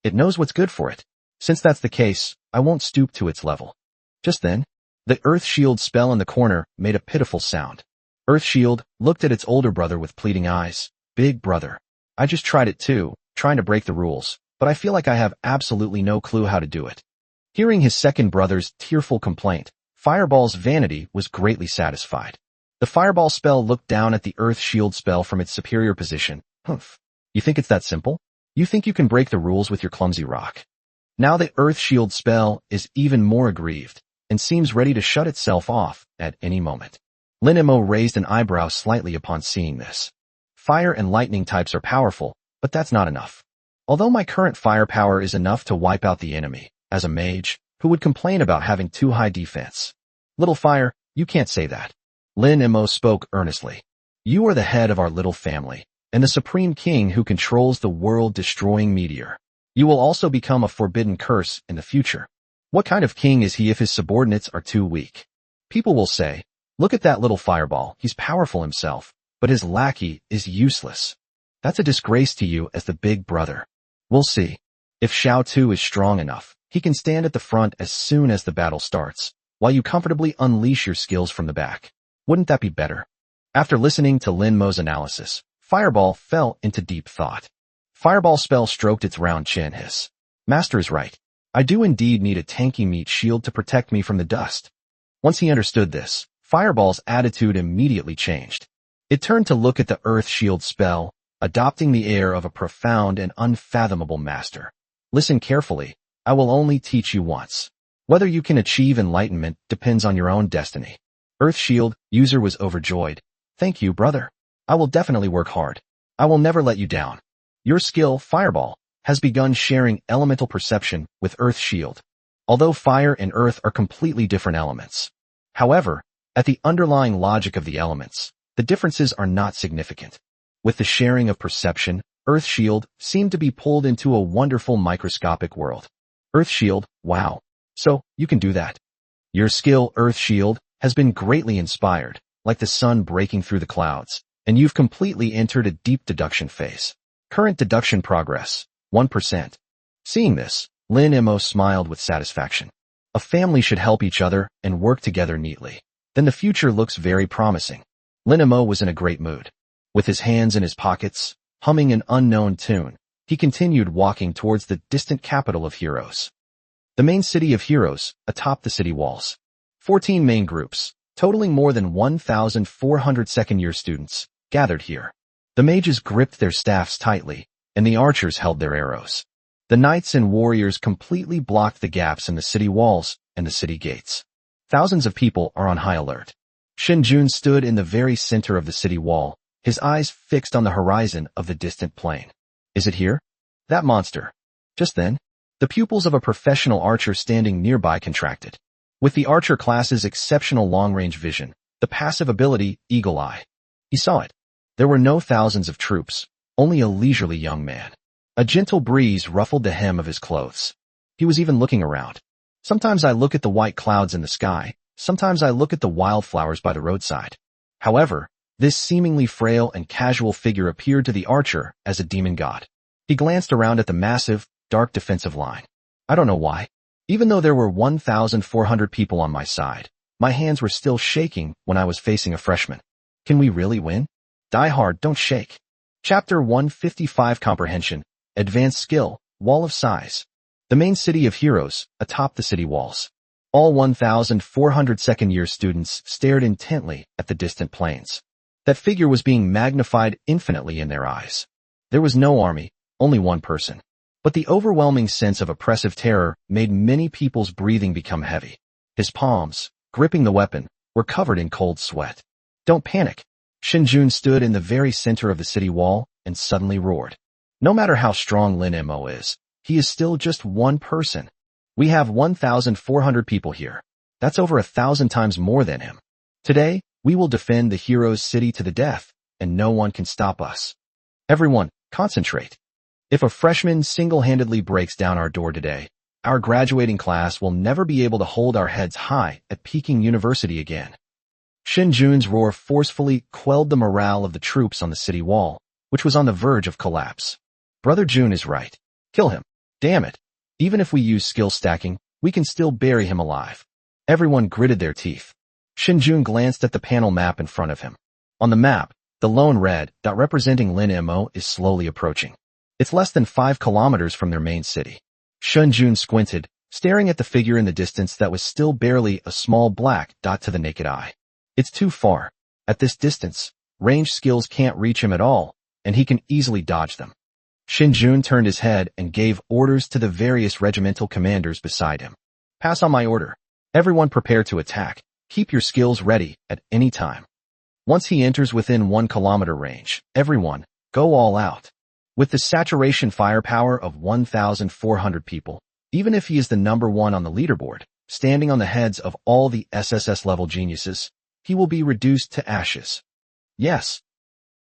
It knows what's good for it. Since that's the case, I won't stoop to its level. Just then, the Earth Shield spell in the corner made a pitiful sound. Earth Shield looked at its older brother with pleading eyes. Big brother, I just tried it too, trying to break the rules, but I feel like I have absolutely no clue how to do it. Hearing his second brother's tearful complaint, Fireball's vanity was greatly satisfied. The fireball spell looked down at the Earth Shield spell from its superior position. Humph. You think it's that simple? You think you can break the rules with your clumsy rock? Now the Earth Shield spell is even more aggrieved and seems ready to shut itself off at any moment. Lin Mo raised an eyebrow slightly upon seeing this. Fire and lightning types are powerful, but that's not enough. Although my current firepower is enough to wipe out the enemy, as a mage, who would complain about having too high defense? Little Fire, you can't say that. Lin Mo spoke earnestly. You are the head of our little family, and the supreme king who controls the world-destroying meteor. You will also become a forbidden curse in the future. What kind of king is he if his subordinates are too weak? People will say, look at that little fireball, he's powerful himself, but his lackey is useless. That's a disgrace to you as the big brother. We'll see. If Xiao Tu is strong enough, he can stand at the front as soon as the battle starts, while you comfortably unleash your skills from the back. Wouldn't that be better? After listening to Lin Mo's analysis, Fireball fell into deep thought. Fireball spell stroked its round chin. Hiss. Master is right. I do indeed need a tanky meat shield to protect me from the dust. Once he understood this, Fireball's attitude immediately changed. It turned to look at the Earth Shield spell, adopting the air of a profound and unfathomable master. Listen carefully. I will only teach you once. Whether you can achieve enlightenment depends on your own destiny. Earth Shield user was overjoyed. Thank you, brother. I will definitely work hard. I will never let you down. Your skill, Fireball, has begun sharing elemental perception with Earth Shield. Although fire and earth are completely different elements. However, at the underlying logic of the elements, the differences are not significant. With the sharing of perception, Earth Shield seemed to be pulled into a wonderful microscopic world. Earth Shield, wow. So, you can do that. Your skill, Earth Shield, has been greatly inspired, like the sun breaking through the clouds, and you've completely entered a deep deduction phase. Current deduction progress, 1%. Seeing this, Lin Mo smiled with satisfaction. A family should help each other and work together neatly. Then the future looks very promising. Lin Mo was in a great mood. With his hands in his pockets, humming an unknown tune, he continued walking towards the distant capital of Heroes. The main city of Heroes, atop the city walls. 14 main groups, totaling more than 1,400 second-year students, gathered here. The mages gripped their staffs tightly, and the archers held their arrows. The knights and warriors completely blocked the gaps in the city walls and the city gates. Thousands of people are on high alert. Shen Jun stood in the very center of the city wall, his eyes fixed on the horizon of the distant plain. Is it here? That monster. Just then, the pupils of a professional archer standing nearby contracted. With the archer class's exceptional long-range vision, the passive ability, Eagle Eye. He saw it. There were no thousands of troops, only a leisurely young man. A gentle breeze ruffled the hem of his clothes. He was even looking around. Sometimes I look at the white clouds in the sky, sometimes I look at the wildflowers by the roadside. However, this seemingly frail and casual figure appeared to the archer as a demon god. He glanced around at the massive, dark defensive line. I don't know why. Even though there were 1,400 people on my side, my hands were still shaking when I was facing a freshman. Can we really win? Die hard, don't shake. Chapter 155 Comprehension, Advanced Skill, Wall of Size. The main city of heroes, atop the city walls. All 1,400 second-year students stared intently at the distant plains. That figure was being magnified infinitely in their eyes. There was no army, only one person. But the overwhelming sense of oppressive terror made many people's breathing become heavy. His palms, gripping the weapon, were covered in cold sweat. Don't panic. Shin Jun stood in the very center of the city wall and suddenly roared. No matter how strong Lin Mo is, he is still just one person. We have 1,400 people here. That's over 1,000 times more than him. Today, we will defend the hero's city to the death, and no one can stop us. Everyone, concentrate. If a freshman single-handedly breaks down our door today, our graduating class will never be able to hold our heads high at Peking University again. Shin Jun's roar forcefully quelled the morale of the troops on the city wall, which was on the verge of collapse. Brother Jun is right. Kill him. Damn it. Even if we use skill stacking, we can still bury him alive. Everyone gritted their teeth. Shin Jun glanced at the panel map in front of him. On the map, the lone red dot representing Lin Mo is slowly approaching. It's less than 5 kilometers from their main city. Shin Jun squinted, staring at the figure in the distance that was still barely a small black dot to the naked eye. It's too far. At this distance, range skills can't reach him at all, and he can easily dodge them. Shin Jun turned his head and gave orders to the various regimental commanders beside him. Pass on my order. Everyone prepare to attack. Keep your skills ready at any time. Once he enters within 1 kilometer range, everyone, go all out. With the saturation firepower of 1,400 people, even if he is the number 1 on the leaderboard, standing on the heads of all the SSS-level geniuses, he will be reduced to ashes. Yes.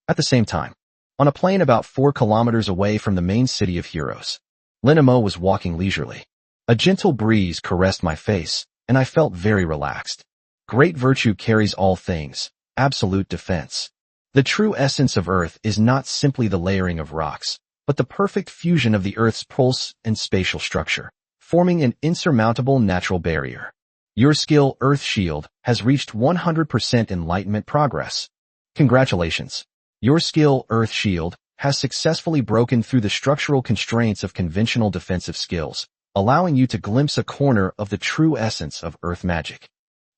At the same time, on a plain about 4 kilometers away from the main city of heroes, Lin Mo was walking leisurely. A gentle breeze caressed my face, and I felt very relaxed. Great virtue carries all things, absolute defense. The true essence of Earth is not simply the layering of rocks, but the perfect fusion of the Earth's pulse and spatial structure, forming an insurmountable natural barrier. Your skill, Earth Shield, has reached 100% enlightenment progress. Congratulations. Your skill, Earth Shield, has successfully broken through the structural constraints of conventional defensive skills, allowing you to glimpse a corner of the true essence of Earth magic.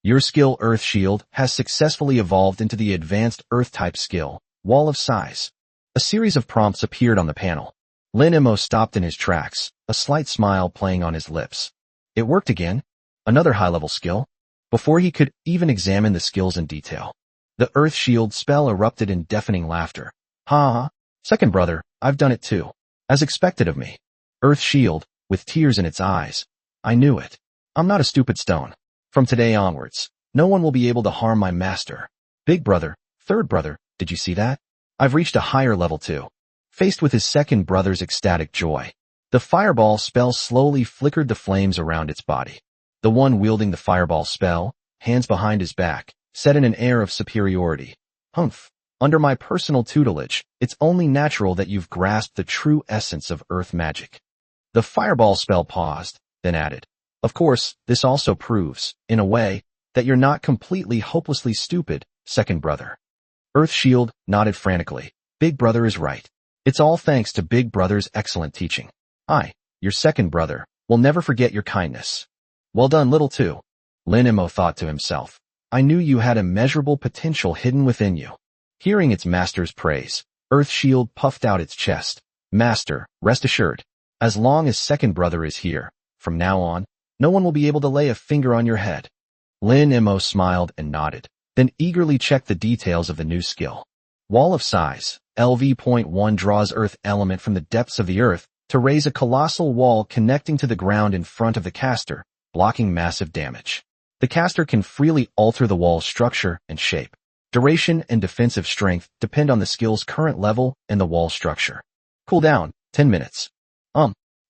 Your skill, Earth Shield, has successfully evolved into the advanced Earth-type skill, Wall of Size. A series of prompts appeared on the panel. Lin Mo stopped in his tracks, a slight smile playing on his lips. It worked again. Another high-level skill. Before he could even examine the skills in detail, the Earth Shield spell erupted in deafening laughter. Ha ha. Second brother, I've done it too. As expected of me. Earth Shield, with tears in its eyes. I knew it. I'm not a stupid stone. From today onwards, no one will be able to harm my master. Big brother, third brother, did you see that? I've reached a higher level too. Faced with his second brother's ecstatic joy, the fireball spell slowly flickered the flames around its body. The one wielding the fireball spell, hands behind his back, said in an air of superiority. Humph. Under my personal tutelage, it's only natural that you've grasped the true essence of Earth magic. The fireball spell paused, then added. Of course, this also proves, in a way, that you're not completely hopelessly stupid, second brother. Earth Shield nodded frantically. Big brother is right. It's all thanks to Big brother's excellent teaching. I, your second brother, will never forget your kindness. Well done, little two. Lin Mo thought to himself. I knew you had immeasurable potential hidden within you. Hearing its master's praise, Earth Shield puffed out its chest. Master, rest assured. As long as second brother is here, from now on, no one will be able to lay a finger on your head. Lin Mo smiled and nodded, then eagerly checked the details of the new skill. Wall of Size, LV.1 draws earth element from the depths of the earth to raise a colossal wall connecting to the ground in front of the caster, blocking massive damage. The caster can freely alter the wall's structure and shape. Duration and defensive strength depend on the skill's current level and the wall structure. Cooldown, 10 minutes.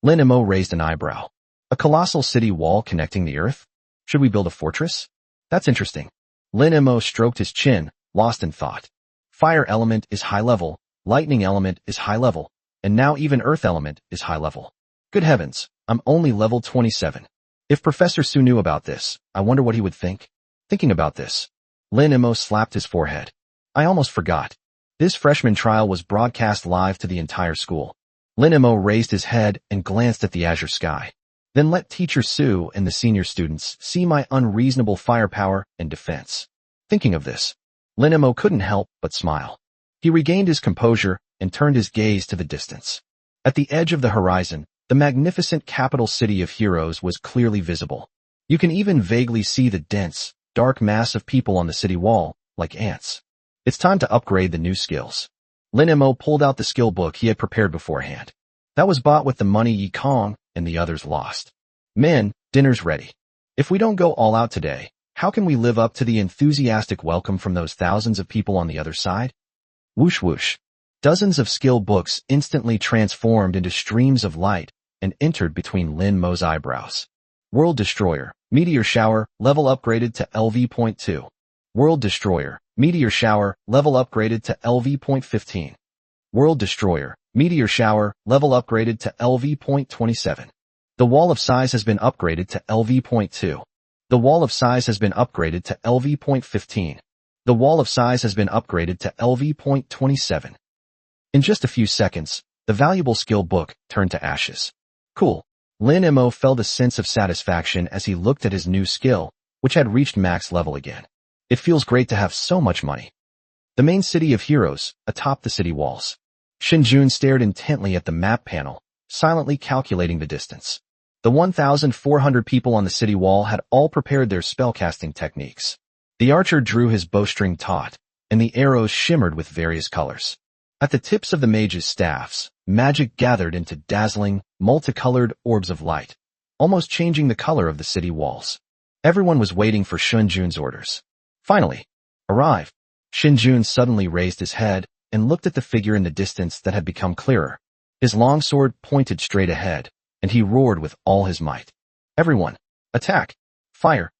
Lin Mo raised an eyebrow. A colossal city wall connecting the earth? Should we build a fortress? That's interesting. Lin Mo stroked his chin, lost in thought. Fire element is high level, lightning element is high level, and now even earth element is high level. Good heavens, I'm only level 27. If Professor Su knew about this, I wonder what he would think. Thinking about this, Lin Mo slapped his forehead. I almost forgot. This freshman trial was broadcast live to the entire school. Lin Mo raised his head and glanced at the azure sky. Then let Teacher Sue and the senior students see my unreasonable firepower and defense. Thinking of this, Lin Mo couldn't help but smile. He regained his composure and turned his gaze to the distance. At the edge of the horizon, the magnificent capital city of heroes was clearly visible. You can even vaguely see the dense, dark mass of people on the city wall, like ants. It's time to upgrade the new skills. Lin Mo pulled out the skill book he had prepared beforehand. That was bought with the money Yi Kong and the others lost. Men, dinner's ready. If we don't go all out today, how can we live up to the enthusiastic welcome from those thousands of people on the other side? Whoosh whoosh. Dozens of skill books instantly transformed into streams of light and entered between Lin Mo's eyebrows. World Destroyer, Meteor Shower, level upgraded to LV.2. World Destroyer, Meteor Shower, level upgraded to LV.15. World Destroyer, Meteor Shower, level upgraded to LV.27. The Wall of Size has been upgraded to LV.2. The Wall of Size has been upgraded to LV.15. The Wall of Size has been upgraded to LV.27. In just a few seconds, the valuable skill book turned to ashes. Cool. Lin Mo felt a sense of satisfaction as he looked at his new skill, which had reached max level again. It feels great to have so much money. The main city of heroes, atop the city walls. Xinjun stared intently at the map panel, silently calculating the distance. The 1,400 people on the city wall had all prepared their spellcasting techniques. The archer drew his bowstring taut, and the arrows shimmered with various colors. At the tips of the mages' staffs, magic gathered into dazzling, multicolored orbs of light, almost changing the color of the city walls. Everyone was waiting for Xinjun's orders. Finally, arrived. Xinjun suddenly raised his head and looked at the figure in the distance that had become clearer. His longsword pointed straight ahead, and he roared with all his might. Everyone, attack! Fire!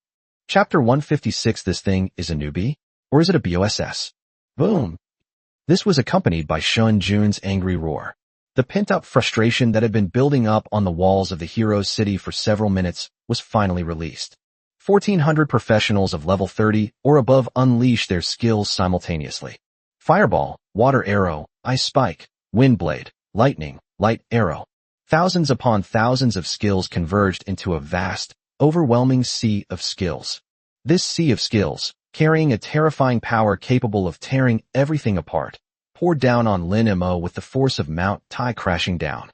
Chapter 156. This thing is a newbie? Or is it a BOSS? Boom! This was accompanied by Xinjun's angry roar. The pent-up frustration that had been building up on the walls of the hero's city for several minutes was finally released. 1,400 professionals of level 30 or above unleashed their skills simultaneously. Fireball, water arrow, ice spike, wind blade, lightning, light arrow. Thousands upon thousands of skills converged into a vast, overwhelming sea of skills. This sea of skills, carrying a terrifying power capable of tearing everything apart, poured down on Lin Mo with the force of Mount Tai crashing down.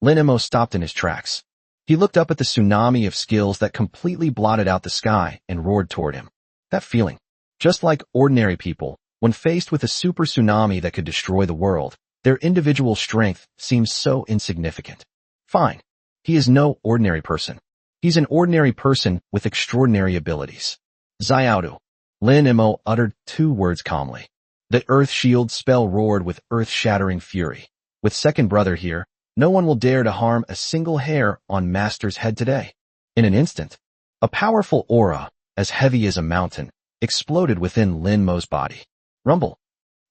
Lin Mo stopped in his tracks. He looked up at the tsunami of skills that completely blotted out the sky and roared toward him. That feeling, just like ordinary people, when faced with a super tsunami that could destroy the world, their individual strength seems so insignificant. Fine. He is no ordinary person. He's an ordinary person with extraordinary abilities. Xiaodu. Lin Mo uttered 2 words calmly. The Earth Shield spell roared with earth-shattering fury. With second brother here, no one will dare to harm a single hair on Master's head today. In an instant, a powerful aura, as heavy as a mountain, exploded within Lin Mo's body. Rumble.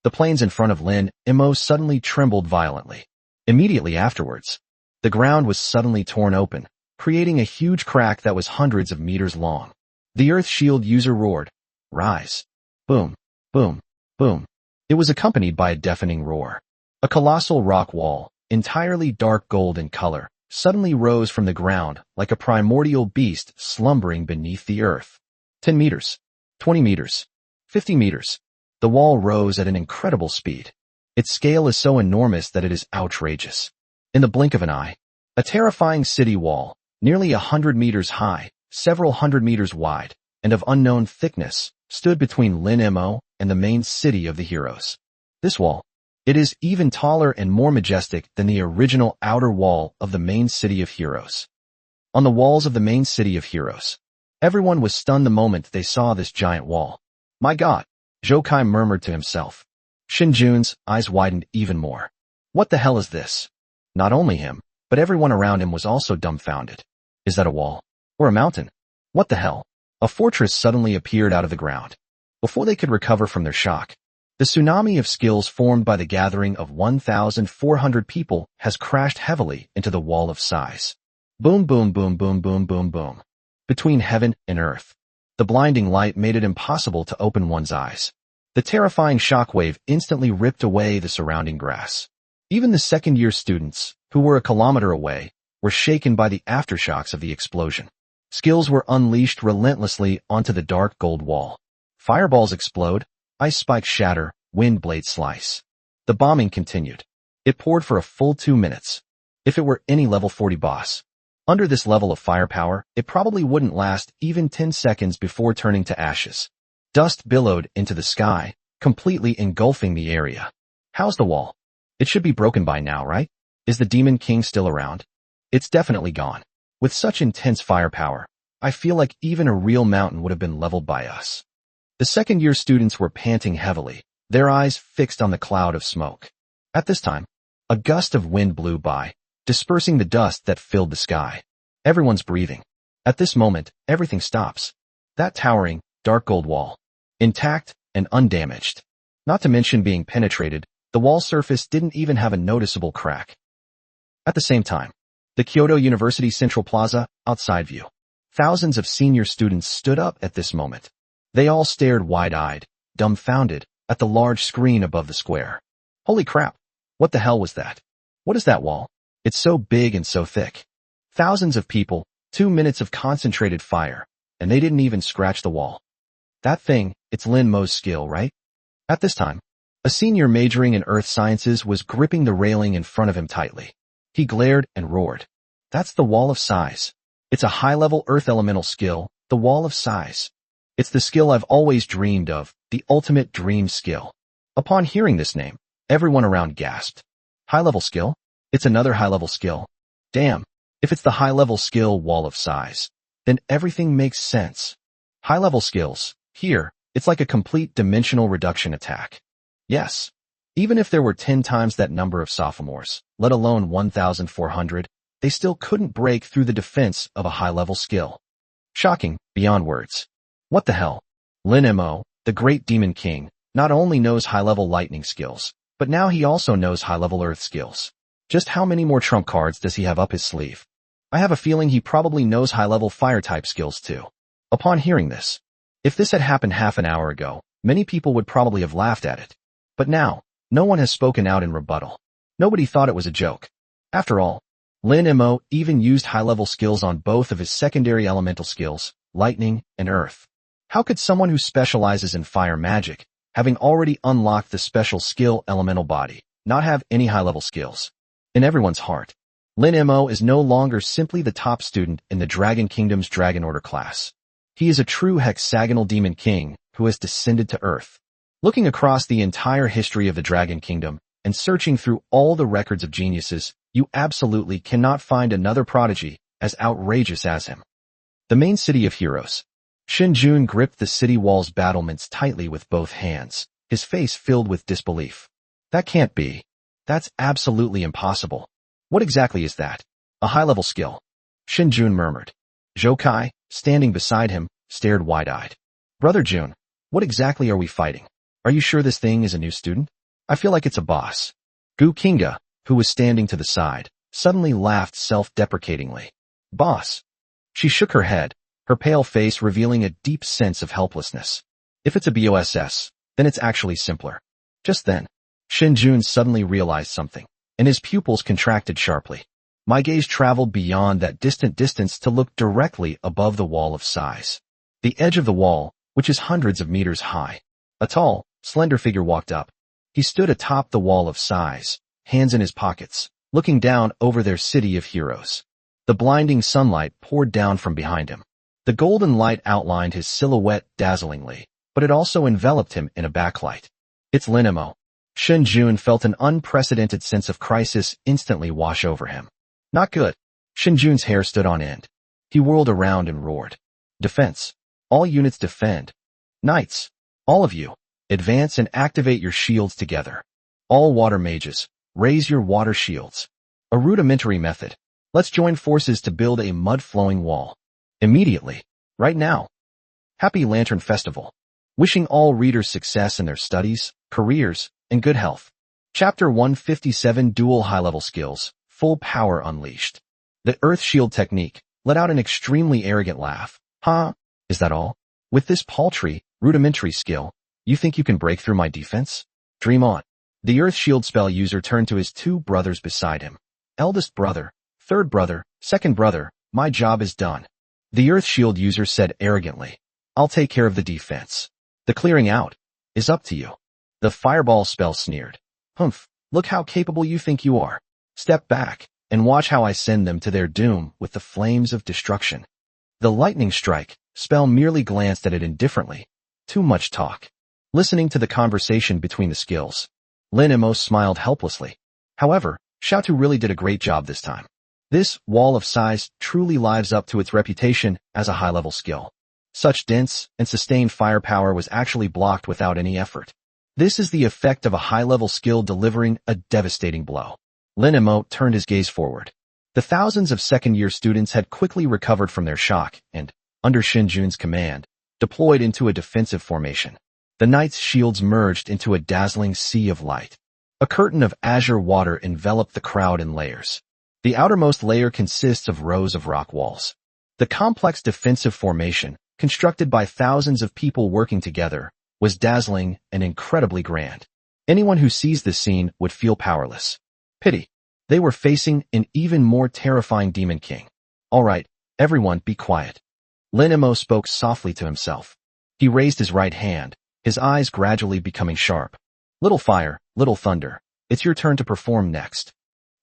The plains in front of Lin Mo suddenly trembled violently. Immediately afterwards, the ground was suddenly torn open, creating a huge crack that was hundreds of meters long. The Earth Shield user roared, "Rise!" Boom, boom, boom. It was accompanied by a deafening roar. A colossal rock wall, entirely dark gold in color, suddenly rose from the ground like a primordial beast slumbering beneath the earth. 10 meters, 20 meters, 50 meters. The wall rose at an incredible speed. Its scale is so enormous that it is outrageous. In the blink of an eye, a terrifying city wall, nearly 100 meters high, several hundred meters wide, and of unknown thickness, stood between Lin Mo and the main city of the heroes. This wall, it is even taller and more majestic than the original outer wall of the main city of heroes. On the walls of the main city of heroes, everyone was stunned the moment they saw this giant wall. My God, Zhou Kai murmured to himself. Xinjun's eyes widened even more. What the hell is this? Not only him, but everyone around him was also dumbfounded. Is that a wall? Or a mountain? What the hell? A fortress suddenly appeared out of the ground. Before they could recover from their shock, the tsunami of skills formed by the gathering of 1,400 people has crashed heavily into the wall of size. Boom, boom, boom, boom, boom, boom, boom. Between heaven and earth, the blinding light made it impossible to open one's eyes. The terrifying shockwave instantly ripped away the surrounding grass. Even the second-year students, who were a kilometer away, were shaken by the aftershocks of the explosion. Skills were unleashed relentlessly onto the dark gold wall. Fireballs explode, ice spikes shatter, wind blades slice. The bombing continued. It poured for a full 2 minutes. If it were any level 40 boss, under this level of firepower, it probably wouldn't last even 10 seconds before turning to ashes. Dust billowed into the sky, completely engulfing the area. How's the wall? It should be broken by now, right? Is the Demon King still around? It's definitely gone. With such intense firepower, I feel like even a real mountain would have been leveled by us. The second-year students were panting heavily, their eyes fixed on the cloud of smoke. At this time, a gust of wind blew by, dispersing the dust that filled the sky. Everyone's breathing. At this moment, everything stops. That towering, dark gold wall, intact and undamaged. Not to mention being penetrated, the wall surface didn't even have a noticeable crack. At the same time, the Kyoto University Central Plaza, outside view. Thousands of senior students stood up at this moment. They all stared wide-eyed, dumbfounded, at the large screen above the square. Holy crap! What the hell was that? What is that wall? It's so big and so thick. Thousands of people, 2 minutes of concentrated fire, and they didn't even scratch the wall. That thing, it's Lin Mo's skill, right? At this time, a senior majoring in earth sciences was gripping the railing in front of him tightly. He glared and roared. That's the Wall of Size. It's a high-level earth elemental skill, the Wall of Size. It's the skill I've always dreamed of, the ultimate dream skill. Upon hearing this name, everyone around gasped. High-level skill? It's another high-level skill. Damn, if it's the high-level skill Wall of Size, then everything makes sense. High-level skills, here, it's like a complete dimensional reduction attack. Yes, even if there were 10 times that number of sophomores, let alone 1,400, they still couldn't break through the defense of a high-level skill. Shocking, beyond words. What the hell? Lin Mo, the great Demon King, not only knows high-level lightning skills, but now he also knows high-level earth skills. Just how many more trump cards does he have up his sleeve? I have a feeling he probably knows high-level fire-type skills too. Upon hearing this, if this had happened half an hour ago, many people would probably have laughed at it. But now, no one has spoken out in rebuttal. Nobody thought it was a joke. After all, Lin Mo even used high-level skills on both of his secondary elemental skills, lightning and earth. How could someone who specializes in fire magic, having already unlocked the special skill elemental body, not have any high-level skills? In everyone's heart, Lin Mo is no longer simply the top student in the Dragon Kingdom's Dragon Order class. He is a true hexagonal demon king who has descended to Earth. Looking across the entire history of the Dragon Kingdom and searching through all the records of geniuses, you absolutely cannot find another prodigy as outrageous as him. The main city of heroes. Shen Jun gripped the city wall's battlements tightly with both hands, his face filled with disbelief. That can't be. That's absolutely impossible. What exactly is that? A high-level skill. Shen Jun murmured. Zhou Kai, standing beside him, stared wide-eyed. Brother Jun, what exactly are we fighting? Are you sure this thing is a new student? I feel like it's a boss. Gu Kinga, who was standing to the side, suddenly laughed self-deprecatingly. Boss. She shook her head, her pale face revealing a deep sense of helplessness. If it's a BOSS, then it's actually simpler. Just then, Shen Jun suddenly realized something, and his pupils contracted sharply. My gaze traveled beyond that distant distance to look directly above the Wall of Size. The edge of the wall, which is hundreds of meters high. A tall, slender figure walked up. He stood atop the Wall of Size, hands in his pockets, looking down over their city of heroes. The blinding sunlight poured down from behind him. The golden light outlined his silhouette dazzlingly, but it also enveloped him in a backlight. It's Lin Mo. Shen Jun felt an unprecedented sense of crisis instantly wash over him. Not good. Shen Jun's hair stood on end. He whirled around and roared. Defense. All units defend. Knights. All of you. Advance and activate your shields together. All water mages. Raise your water shields. A rudimentary method. Let's join forces to build a mud-flowing wall. Immediately. Right now. Happy Lantern Festival. Wishing all readers success in their studies, careers, and good health. Chapter 157 Dual High-Level Skills. Full Power Unleashed. The Earth Shield Technique let out an extremely arrogant laugh. Huh? Is that all? With this paltry, rudimentary skill, you think you can break through my defense? Dream on. The Earth Shield spell user turned to his two brothers beside him. Eldest brother, third brother, Second brother, my job is done. The Earth Shield user said arrogantly. I'll take care of the defense. The clearing out is up to you. The fireball spell sneered. Humph, look how capable you think you are. Step back and watch how I send them to their doom with the flames of destruction. The lightning strike spell merely glanced at it indifferently. Too much talk. Listening to the conversation between the skills, Lin Emo smiled helplessly. However, Xiaotu really did a great job this time. This wall of size truly lives up to its reputation as a high-level skill. Such dense and sustained firepower was actually blocked without any effort. This is the effect of a high-level skill delivering a devastating blow. Lin Emo turned his gaze forward. The thousands of second-year students had quickly recovered from their shock and, under Xinjun's command, deployed into a defensive formation. The knight's shields merged into a dazzling sea of light. A curtain of azure water enveloped the crowd in layers. The outermost layer consists of rows of rock walls. The complex defensive formation, constructed by thousands of people working together, was dazzling and incredibly grand. Anyone who sees this scene would feel powerless. Pity. They were facing an even more terrifying Demon King. All right, everyone be quiet. Lin Emo spoke softly to himself. He raised his right hand, his eyes gradually becoming sharp. Little fire, little thunder, it's your turn to perform next.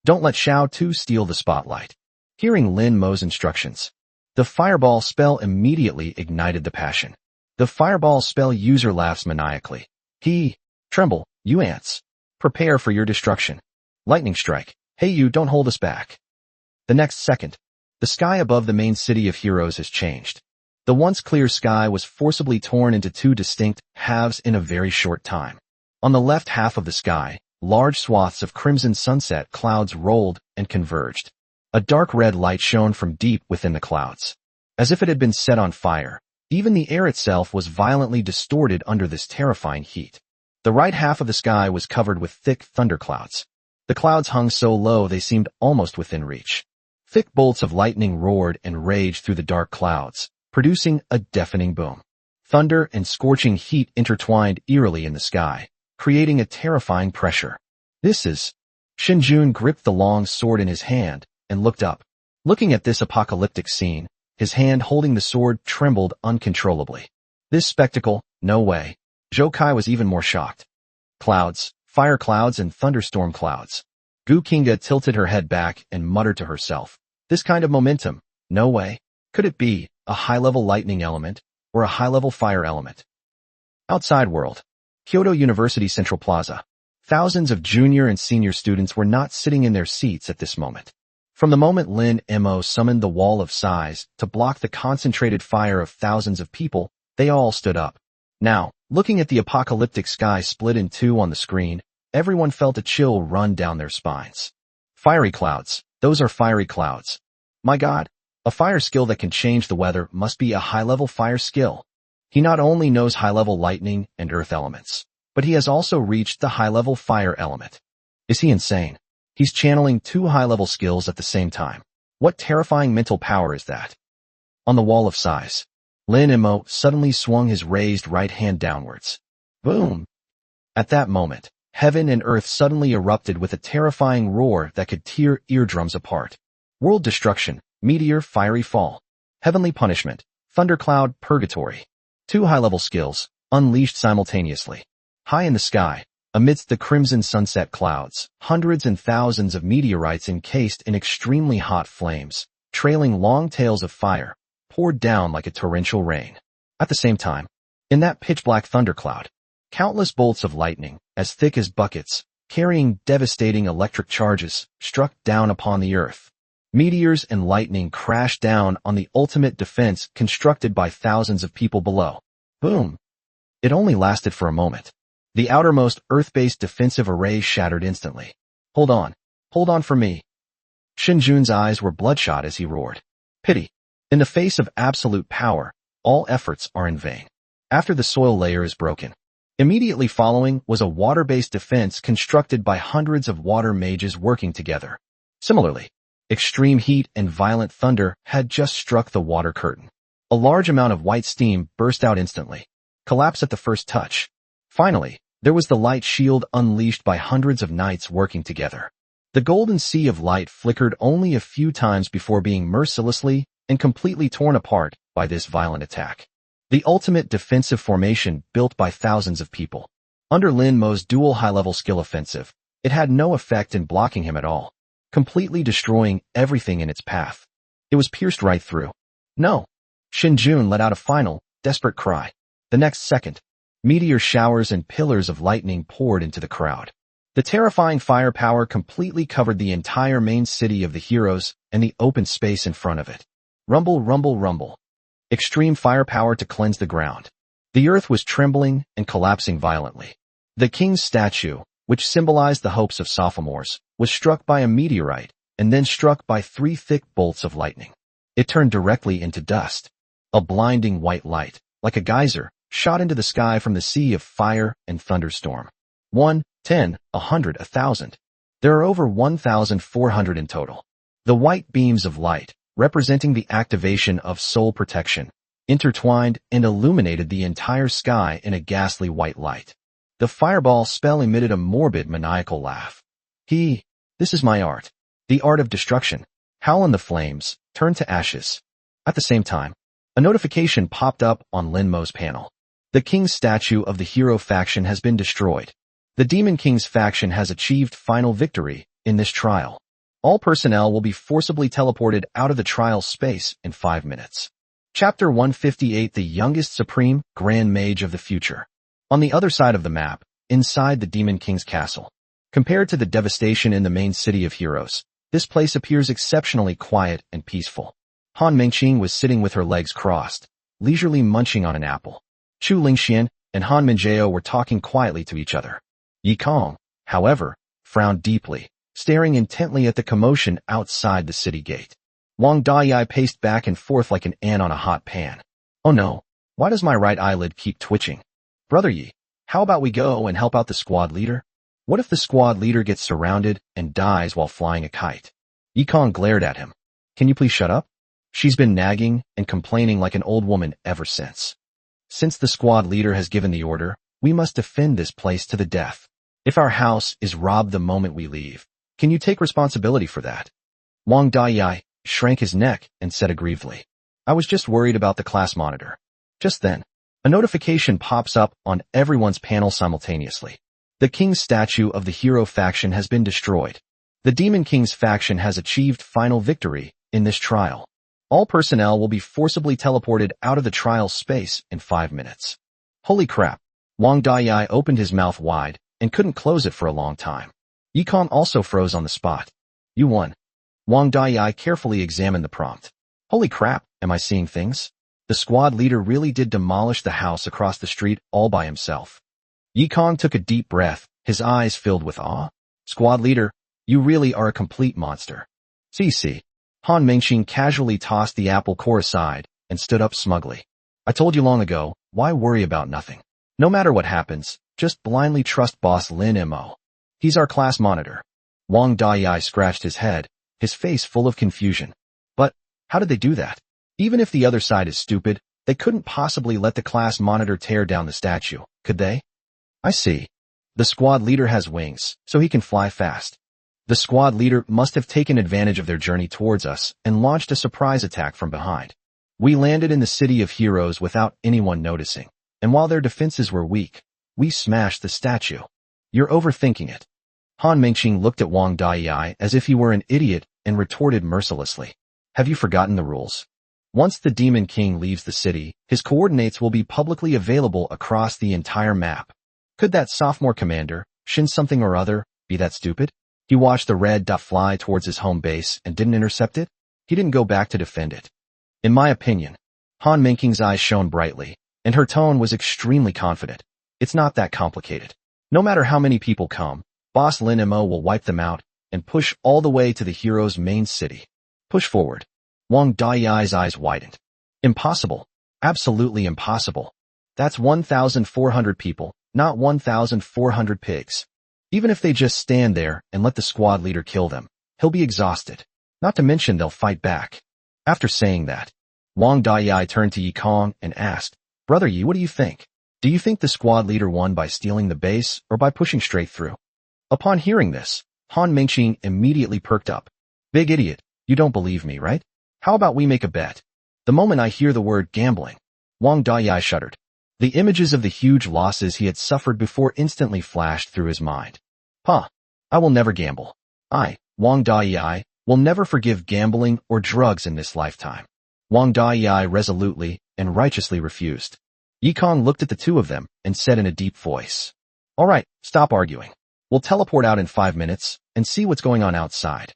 Don't let Xiaotu steal the spotlight. Hearing Lin Mo's instructions, the fireball spell immediately ignited the passion. The fireball spell user laughs maniacally. Tremble, you ants. Prepare for your destruction. Lightning strike. Hey you, don't hold us back. The next second, the sky above the main city of heroes has changed. The once clear sky was forcibly torn into two distinct halves in a very short time. On the left half of the sky, large swaths of crimson sunset clouds rolled and converged. A dark red light shone from deep within the clouds. As if it had been set on fire, even the air itself was violently distorted under this terrifying heat. The right half of the sky was covered with thick thunderclouds. The clouds hung so low they seemed almost within reach. Thick bolts of lightning roared and raged through the dark clouds, producing a deafening boom. Thunder and scorching heat intertwined eerily in the sky, creating a terrifying pressure. This is... Xinjun gripped the long sword in his hand and looked up. Looking at this apocalyptic scene, his hand holding the sword trembled uncontrollably. This spectacle, no way. Zhou Kai was even more shocked. Clouds, fire clouds and thunderstorm clouds. Gu Qingge tilted her head back and muttered to herself. This kind of momentum, no way. Could it be a high-level lightning element or a high-level fire element? Outside world. Kyoto University Central Plaza. Thousands of junior and senior students were not sitting in their seats at this moment. From the moment Lin Emo summoned the wall of size to block the concentrated fire of thousands of people, they all stood up. Now, looking at the apocalyptic sky split in two on the screen, everyone felt a chill run down their spines. Fiery clouds. Those are fiery clouds. My God, a fire skill that can change the weather must be a high-level fire skill. He not only knows high-level lightning and earth elements, but he has also reached the high-level fire element. Is he insane? He's channeling two high-level skills at the same time. What terrifying mental power is that? On the wall of size, Lin Emo suddenly swung his raised right hand downwards. Boom! At that moment, heaven and earth suddenly erupted with a terrifying roar that could tear eardrums apart. World destruction, meteor, fiery fall, heavenly punishment, thundercloud, purgatory. Two high-level skills, unleashed simultaneously. High in the sky, amidst the crimson sunset clouds, hundreds and thousands of meteorites encased in extremely hot flames, trailing long tails of fire, poured down like a torrential rain. At the same time, in that pitch-black thundercloud, countless bolts of lightning, as thick as buckets, carrying devastating electric charges, struck down upon the earth. Meteors and lightning crashed down on the ultimate defense constructed by thousands of people below. Boom! It only lasted for a moment. The outermost earth-based defensive array shattered instantly. Hold on for me. Xinjun's eyes were bloodshot as he roared. Pity. In the face of absolute power, all efforts are in vain. After the soil layer is broken, immediately following was a water-based defense constructed by hundreds of water mages working together. Similarly, extreme heat and violent thunder had just struck the water curtain. A large amount of white steam burst out instantly. Collapse at the first touch. Finally, there was the light shield unleashed by hundreds of knights working together. The golden sea of light flickered only a few times before being mercilessly and completely torn apart by this violent attack. The ultimate defensive formation built by thousands of people. Under Lin Mo's dual high-level skill offensive, it had no effect in blocking him at all, completely destroying everything in its path. It was pierced right through. No! Xin Jun let out a final, desperate cry. The next second, meteor showers and pillars of lightning poured into the crowd. The terrifying firepower completely covered the entire main city of the heroes and the open space in front of it. Rumble, rumble, rumble. Extreme firepower to cleanse the ground. The earth was trembling and collapsing violently. The king's statue, which symbolized the hopes of sophomores, was struck by a meteorite and then struck by 3 thick bolts of lightning. It turned directly into dust. A blinding white light, like a geyser, shot into the sky from the sea of fire and thunderstorm. 1, 10, 100, 1,000. There are over 1,400 in total. The white beams of light, representing the activation of soul protection, intertwined and illuminated the entire sky in a ghastly white light. The fireball spell emitted a morbid, maniacal laugh. This is my art. The art of destruction. Howl in the flames, turn to ashes. At the same time, a notification popped up on Lin Mo's panel. The king's statue of the hero faction has been destroyed. The Demon King's faction has achieved final victory in this trial. All personnel will be forcibly teleported out of the trial space in 5 minutes. Chapter 158: The Youngest Supreme Grand Mage of the Future. On the other side of the map, inside the Demon King's castle. Compared to the devastation in the main city of heroes, this place appears exceptionally quiet and peaceful. Han Mengqing was sitting with her legs crossed, leisurely munching on an apple. Chu Lingxian and Han Minjiao were talking quietly to each other. Yi Kong, however, frowned deeply, staring intently at the commotion outside the city gate. Wang Dayai paced back and forth like an ant on a hot pan. Oh no, why does my right eyelid keep twitching? Brother Yi, how about we go and help out the squad leader? What if the squad leader gets surrounded and dies while flying a kite? Yi Kong glared at him. Can you please shut up? She's been nagging and complaining like an old woman ever since. Since the squad leader has given the order, we must defend this place to the death. If our house is robbed the moment we leave, can you take responsibility for that? Wang Dayai shrank his neck and said aggrievedly. I was just worried about the class monitor. Just then, a notification pops up on everyone's panel simultaneously. The king's statue of the hero faction has been destroyed. The Demon King's faction has achieved final victory in this trial. All personnel will be forcibly teleported out of the trial space in 5 minutes. Holy crap! Wang Dayai opened his mouth wide and couldn't close it for a long time. Yi Kong also froze on the spot. You won. Wang Dayai carefully examined the prompt. Holy crap, am I seeing things? The squad leader really did demolish the house across the street all by himself. Yi Kong took a deep breath, his eyes filled with awe. Squad leader, you really are a complete monster. See. Han Mengqing casually tossed the apple core aside and stood up smugly. I told you long ago, why worry about nothing? No matter what happens, just blindly trust boss Lin Mo. He's our class monitor. Wang Dayai scratched his head, his face full of confusion. But, how did they do that? Even if the other side is stupid, they couldn't possibly let the class monitor tear down the statue, could they? I see. The squad leader has wings, so he can fly fast. The squad leader must have taken advantage of their journey towards us and launched a surprise attack from behind. We landed in the city of heroes without anyone noticing, and while their defenses were weak, we smashed the statue. You're overthinking it. Han Mengqing looked at Wang Dayai as if he were an idiot and retorted mercilessly. Have you forgotten the rules? Once the Demon King leaves the city, his coordinates will be publicly available across the entire map. Could that sophomore commander, Shin something or other, be that stupid? He watched the red dot fly towards his home base and didn't intercept it? He didn't go back to defend it. In my opinion, Han Mengqing's eyes shone brightly, and her tone was extremely confident. It's not that complicated. No matter how many people come, boss Lin Mo will wipe them out and push all the way to the hero's main city. Push forward. Wang Dayai's eyes widened. Impossible. Absolutely impossible. That's 1,400 people, not 1,400 pigs. Even if they just stand there and let the squad leader kill them, he'll be exhausted. Not to mention they'll fight back. After saying that, Wang Dayai turned to Yi Kong and asked, Brother Yi, what do you think? Do you think the squad leader won by stealing the base or by pushing straight through? Upon hearing this, Han Mingqing immediately perked up. Big idiot, you don't believe me, right? How about we make a bet? The moment I hear the word gambling, Wang Dayai shuddered. The images of the huge losses he had suffered before instantly flashed through his mind. I will never gamble. I, Wang Dayai, will never forgive gambling or drugs in this lifetime. Wang Dayai resolutely and righteously refused. Yikong looked at the two of them and said in a deep voice, "All right, stop arguing. We'll teleport out in 5 minutes and see what's going on outside."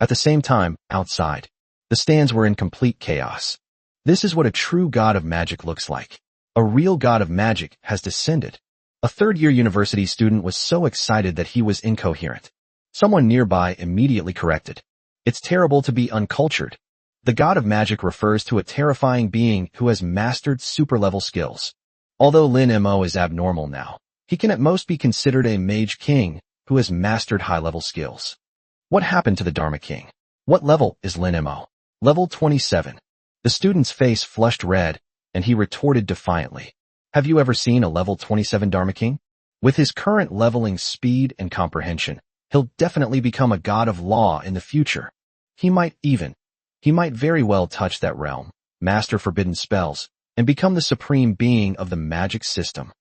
At the same time, outside, the stands were in complete chaos. This is what a true god of magic looks like. A real god of magic has descended. A third-year university student was so excited that he was incoherent. Someone nearby immediately corrected. It's terrible to be uncultured. The god of magic refers to a terrifying being who has mastered super-level skills. Although Lin Mo is abnormal now, he can at most be considered a mage king who has mastered high-level skills. What happened to the Dharma King? What level is Lin Mo? Level 27. The student's face flushed red, and he retorted defiantly. Have you ever seen a level 27 Dharma King? With his current leveling speed and comprehension, he'll definitely become a god of law in the future. He might very well touch that realm, master forbidden spells, and become the supreme being of the magic system.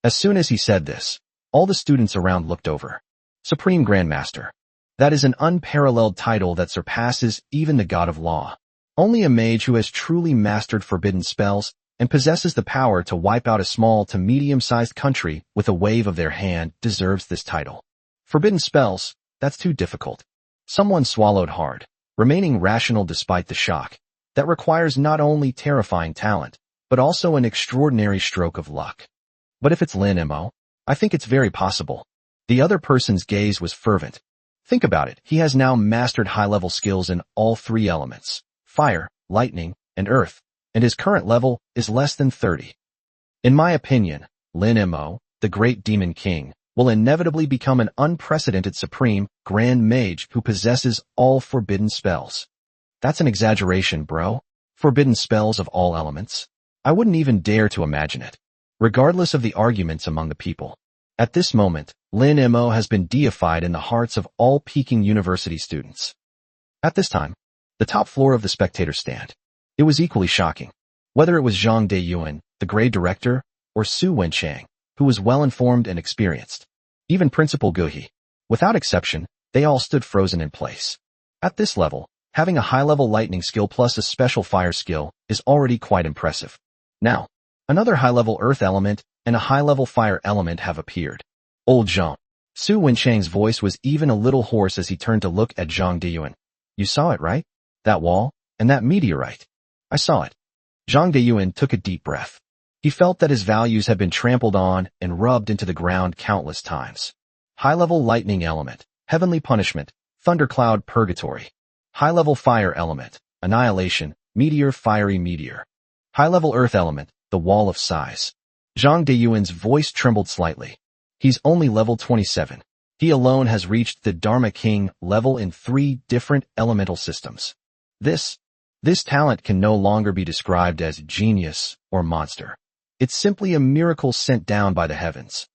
As soon as he said this, all the students around looked over. Supreme Grandmaster. That is an unparalleled title that surpasses even the god of law. Only a mage who has truly mastered forbidden spells and possesses the power to wipe out a small to medium-sized country with a wave of their hand deserves this title. Forbidden spells, that's too difficult. Someone swallowed hard, remaining rational despite the shock. That requires not only terrifying talent, but also an extraordinary stroke of luck. But if it's Lin Mo, I think it's very possible. The other person's gaze was fervent. Think about it, he has now mastered high-level skills in all 3 elements, fire, lightning, and earth, and his current level is less than 30. In my opinion, Lin Mo, the great demon king, will inevitably become an unprecedented supreme grand mage who possesses all forbidden spells. That's an exaggeration, bro. Forbidden spells of all elements? I wouldn't even dare to imagine it. Regardless of the arguments among the people, at this moment, Lin Mo has been deified in the hearts of all Peking University students. At this time, the top floor of the spectator stand. It was equally shocking. Whether it was Zhang Deyuan, the grade director, or Su Wenchang, who was well-informed and experienced. Even Principal Guhi. Without exception, they all stood frozen in place. At this level, having a high-level lightning skill plus a special fire skill is already quite impressive. Now, another high-level earth element and a high-level fire element have appeared. Old Zhang. Su Wenchang's voice was even a little hoarse as he turned to look at Zhang Deyuan. You saw it, right? That wall, and that meteorite. I saw it. Zhang Deyuan took a deep breath. He felt that his values had been trampled on and rubbed into the ground countless times. High-level lightning element, heavenly punishment, thundercloud purgatory. High-level fire element, annihilation, meteor fiery meteor. High-level earth element, the wall of size. Zhang Deyuan's voice trembled slightly. He's only level 27. He alone has reached the Dharma King level in 3 different elemental systems. This talent can no longer be described as genius or monster. It's simply a miracle sent down by the heavens.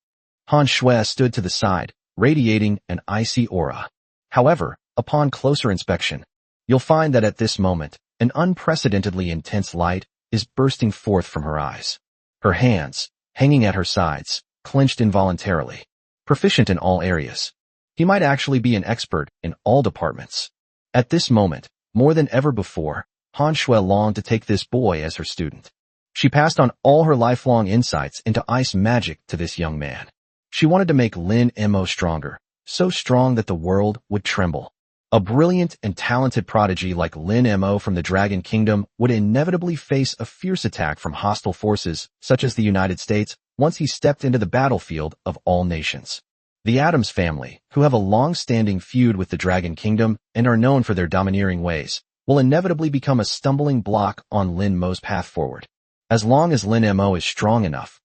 Han Shui stood to the side, radiating an icy aura. However, upon closer inspection, you'll find that at this moment, an unprecedentedly intense light is bursting forth from her eyes. Her hands, hanging at her sides, clenched involuntarily. Proficient in all areas. He might actually be an expert in all departments. At this moment, more than ever before, Han Shui longed to take this boy as her student. She passed on all her lifelong insights into ice magic to this young man. She wanted to make Lin Mo stronger, so strong that the world would tremble. A brilliant and talented prodigy like Lin Mo from the Dragon Kingdom would inevitably face a fierce attack from hostile forces, such as the United States, once he stepped into the battlefield of all nations. The Addams family, who have a long-standing feud with the Dragon Kingdom and are known for their domineering ways, will inevitably become a stumbling block on Lin Mo's path forward. As long as Lin Mo is strong enough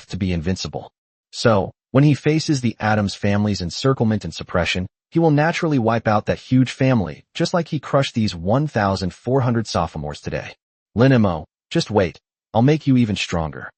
to be invincible. So, when he faces the Addams family's encirclement and suppression, he will naturally wipe out that huge family, just like he crushed these 1,400 sophomores today. Lin Mo, just wait, I'll make you even stronger.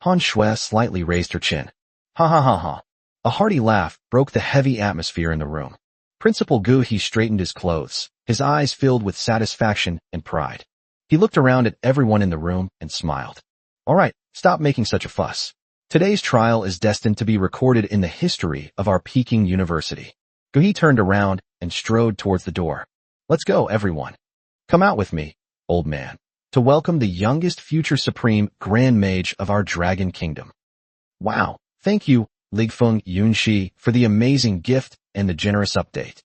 Han Shui slightly raised her chin. Ha ha ha ha. A hearty laugh broke the heavy atmosphere in the room. Principal Gu He straightened his clothes, his eyes filled with satisfaction and pride. He looked around at everyone in the room and smiled. All right, stop making such a fuss. Today's trial is destined to be recorded in the history of our Peking University. Gu He turned around and strode towards the door. Let's go, everyone. Come out with me, old man, to welcome the youngest future supreme grand mage of our Dragon Kingdom. Wow, thank you, Ligfeng Yunxi, for the amazing gift and the generous update.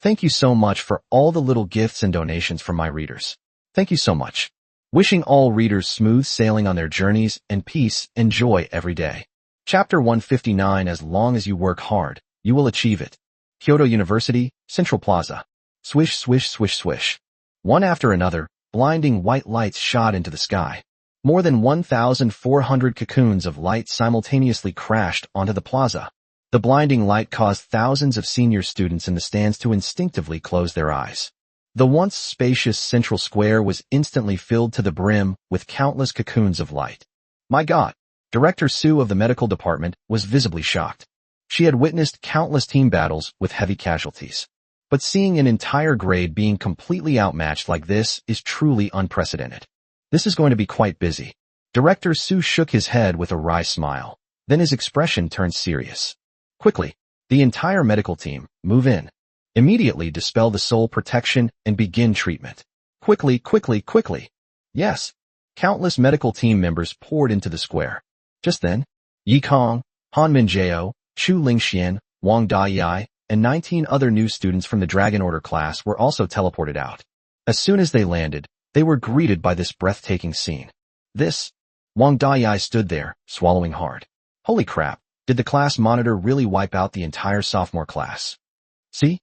Thank you so much for all the little gifts and donations from my readers. Thank you so much. Wishing all readers smooth sailing on their journeys and peace and joy every day. Chapter 159. As long as you work hard, you will achieve it. Kyoto University, Central Plaza. Swish, swish, swish, swish. One after another, blinding white lights shot into the sky. More than 1,400 cocoons of light simultaneously crashed onto the plaza. The blinding light caused thousands of senior students in the stands to instinctively close their eyes. The once spacious central square was instantly filled to the brim with countless cocoons of light. My God! Director Su of the medical department was visibly shocked. She had witnessed countless team battles with heavy casualties. But seeing an entire grade being completely outmatched like this is truly unprecedented. This is going to be quite busy. Director Su shook his head with a wry smile. Then his expression turned serious. Quickly, the entire medical team, move in. Immediately dispel the soul protection and begin treatment. Quickly, quickly, quickly. Yes. Countless medical team members poured into the square. Just then, Yi Kong, Han Minjiao, Chu Lingxian, Wang Dayai, and 19 other new students from the Dragon Order class were also teleported out. As soon as they landed, they were greeted by this breathtaking scene. Wang Dayai stood there, swallowing hard. Holy crap, did the class monitor really wipe out the entire sophomore class? See,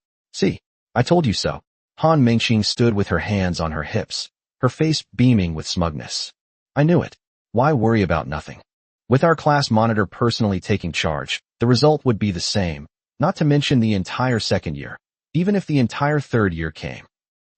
I told you so. Han Mingxing stood with her hands on her hips, her face beaming with smugness. I knew it. Why worry about nothing? With our class monitor personally taking charge, the result would be the same, not to mention the entire second year, even if the entire third year came.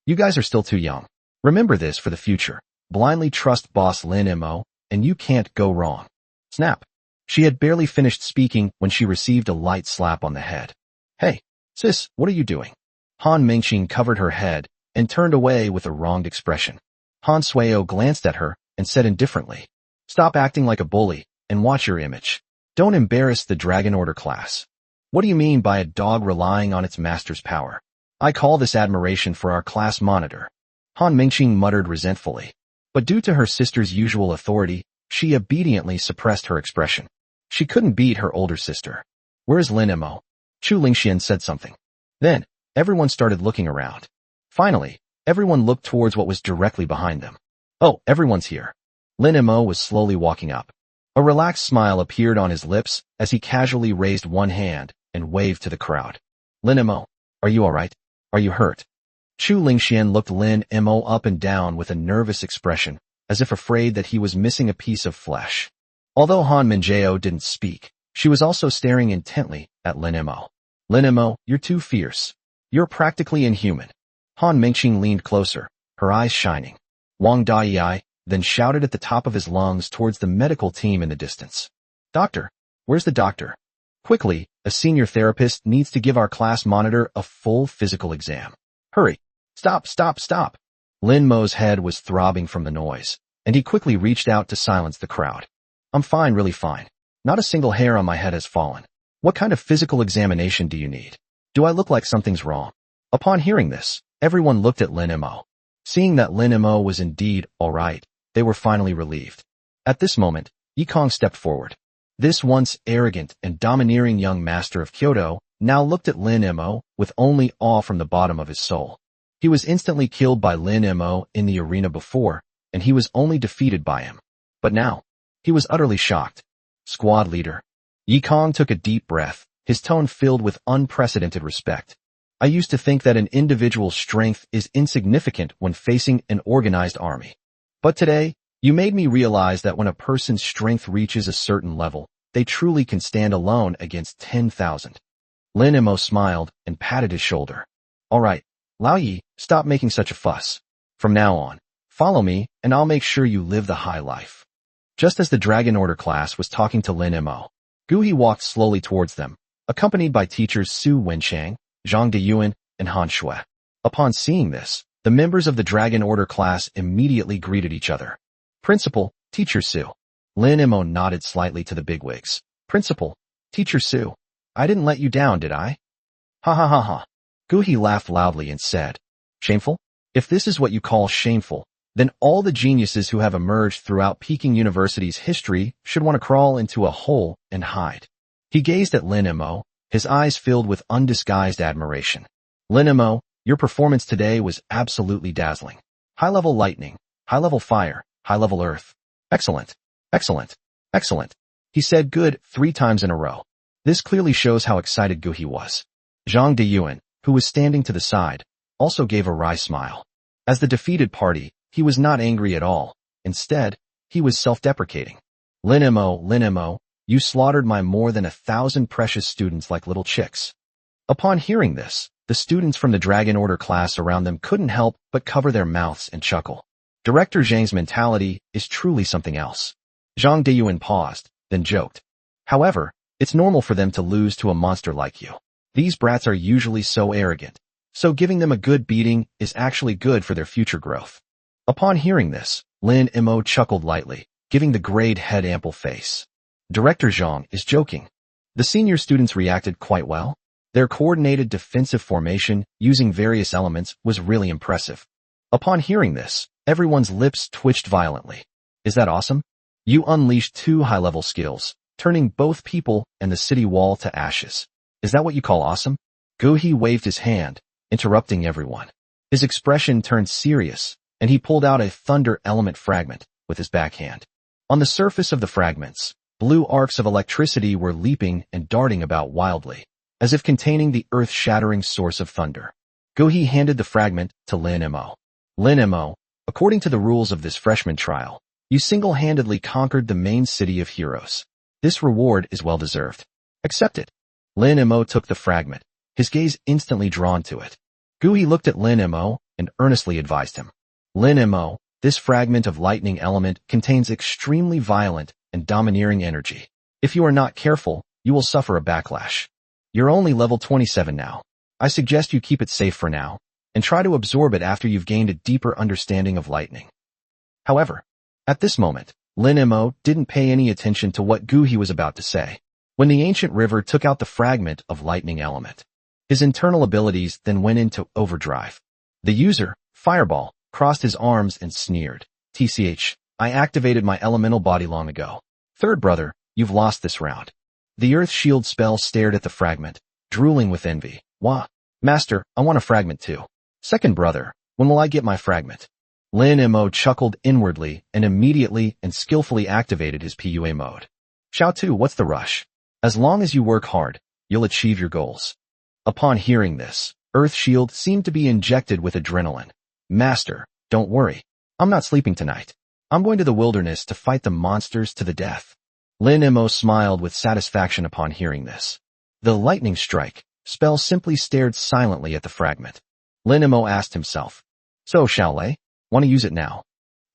You guys are still too young. Remember this for the future. Blindly trust boss Lin Mo, and you can't go wrong. Snap. She had barely finished speaking when she received a light slap on the head. Hey, sis, what are you doing? Han Mingxing covered her head and turned away with a wronged expression. Han Suio glanced at her and said indifferently, stop acting like a bully and watch your image. Don't embarrass the Dragon Order class. What do you mean by a dog relying on its master's power? I call this admiration for our class monitor. Han Mingxing muttered resentfully. But due to her sister's usual authority, she obediently suppressed her expression. She couldn't beat her older sister. Where's Lin Mo? Chu Lingxian said something. Then, everyone started looking around. Finally, everyone looked towards what was directly behind them. Oh, everyone's here. Lin Mo was slowly walking up. A relaxed smile appeared on his lips as he casually raised one hand and waved to the crowd. Lin Mo, are you alright? Are you hurt? Chu Lingxian looked Lin Mo up and down with a nervous expression, as if afraid that he was missing a piece of flesh. Although Han Minjiao didn't speak, she was also staring intently at Lin Mo. Lin Mo, you're too fierce. You're practically inhuman. Han Mingxing leaned closer, her eyes shining. Wang Dayai then shouted at the top of his lungs towards the medical team in the distance. Doctor, where's the doctor? Quickly, a senior therapist needs to give our class monitor a full physical exam. Hurry. Stop. Lin Mo's head was throbbing from the noise, and he quickly reached out to silence the crowd. I'm fine, really fine. Not a single hair on my head has fallen. What kind of physical examination do you need? Do I look like something's wrong? Upon hearing this, everyone looked at Lin Mo. Seeing that Lin Mo was indeed all right, they were finally relieved. At this moment, Yi Kong stepped forward. This once arrogant and domineering young master of Kyoto now looked at Lin Mo with only awe from the bottom of his soul. He was instantly killed by Lin Mo in the arena before, and he was only defeated by him. But now, he was utterly shocked. Squad leader. Yi Kong took a deep breath, his tone filled with unprecedented respect. I used to think that an individual's strength is insignificant when facing an organized army. But today, you made me realize that when a person's strength reaches a certain level, they truly can stand alone against 10,000. Lin Mo smiled and patted his shoulder. All right, Lao Yi, stop making such a fuss. From now on, follow me and I'll make sure you live the high life. Just as the Dragon Order class was talking to Lin Mo, Gu walked slowly towards them, accompanied by teachers Su Wenchang, Zhang Deyuan, and Han Shui. Upon seeing this, the members of the Dragon Order class immediately greeted each other. Principal, Teacher Su. Lin Mo nodded slightly to the bigwigs. Principal, Teacher Su. I didn't let you down, did I? Ha ha ha ha. Gu laughed loudly and said, Shameful? If this is what you call shameful, then all the geniuses who have emerged throughout Peking University's history should want to crawl into a hole and hide. He gazed at Lin Mo, his eyes filled with undisguised admiration. Lin Mo, your performance today was absolutely dazzling. High-level lightning, high-level fire, high-level earth. Excellent, excellent, excellent. He said good 3 times in a row. This clearly shows how excited Gu was. Zhang Deyuan, who was standing to the side, also gave a wry smile. As the defeated party, he was not angry at all. Instead, he was self-deprecating. Lin Mo, you slaughtered my more than 1,000 precious students like little chicks. Upon hearing this, the students from the Dragon Order class around them couldn't help but cover their mouths and chuckle. Director Zhang's mentality is truly something else. Zhang Deyuan paused, then joked. However, it's normal for them to lose to a monster like you. These brats are usually so arrogant, so giving them a good beating is actually good for their future growth. Upon hearing this, Lin Mo chuckled lightly, giving the grayed head ample face. Director Zhang is joking. The senior students reacted quite well. Their coordinated defensive formation using various elements was really impressive. Upon hearing this, everyone's lips twitched violently. Is that awesome? You unleashed 2 high-level skills, turning both people and the city wall to ashes. Is that what you call awesome? Gu waved his hand, interrupting everyone. His expression turned serious, and he pulled out a thunder element fragment with his backhand. On the surface of the fragments, blue arcs of electricity were leaping and darting about wildly, as if containing the earth-shattering source of thunder. Gu handed the fragment to Lin Mo. Lin Mo, according to the rules of this freshman trial, you single-handedly conquered the main city of heroes. This reward is well-deserved. Accept it. Lin Mo took the fragment, his gaze instantly drawn to it. Gu looked at Lin Mo and earnestly advised him. Lin Mo, this fragment of lightning element contains extremely violent and domineering energy. If you are not careful, you will suffer a backlash. You're only level 27 now. I suggest you keep it safe for now, and try to absorb it after you've gained a deeper understanding of lightning. However, at this moment, Lin Mo didn't pay any attention to what Gu was about to say. When the ancient river took out the fragment of lightning element, his internal abilities then went into overdrive. The user, Fireball, crossed his arms and sneered. TCH, I activated my elemental body long ago. Third brother, you've lost this round. The Earth Shield spell stared at the fragment, drooling with envy. Wah! Master, I want a fragment too. Second brother, when will I get my fragment? Lin Mo chuckled inwardly and immediately and skillfully activated his PUA mode. Xiao Tu, what's the rush? As long as you work hard, you'll achieve your goals. Upon hearing this, Earth Shield seemed to be injected with adrenaline. Master, don't worry. I'm not sleeping tonight. I'm going to the wilderness to fight the monsters to the death. Lin Mo smiled with satisfaction upon hearing this. The lightning strike spell simply stared silently at the fragment. Lin Mo asked himself, So, Xiaolei, want to use it now?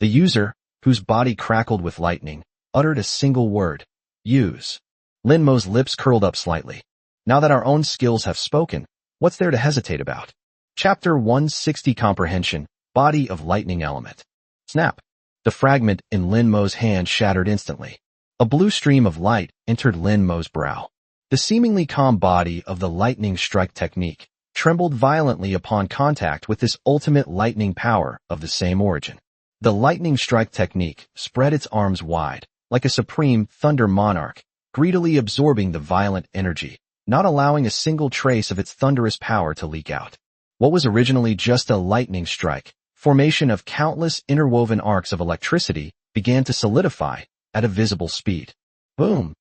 The user, whose body crackled with lightning, uttered a single word. Use. Lin Mo's lips curled up slightly. Now that our own skills have spoken, what's there to hesitate about? Chapter 160 Comprehension, Body of Lightning Element. Snap. The fragment in Lin Mo's hand shattered instantly. A blue stream of light entered Lin Mo's brow. The seemingly calm body of the lightning strike technique trembled violently upon contact with this ultimate lightning power of the same origin. The lightning strike technique spread its arms wide, like a supreme thunder monarch, greedily absorbing the violent energy, not allowing a single trace of its thunderous power to leak out. What was originally just a lightning strike, formation of countless interwoven arcs of electricity, began to solidify at a visible speed. Boom!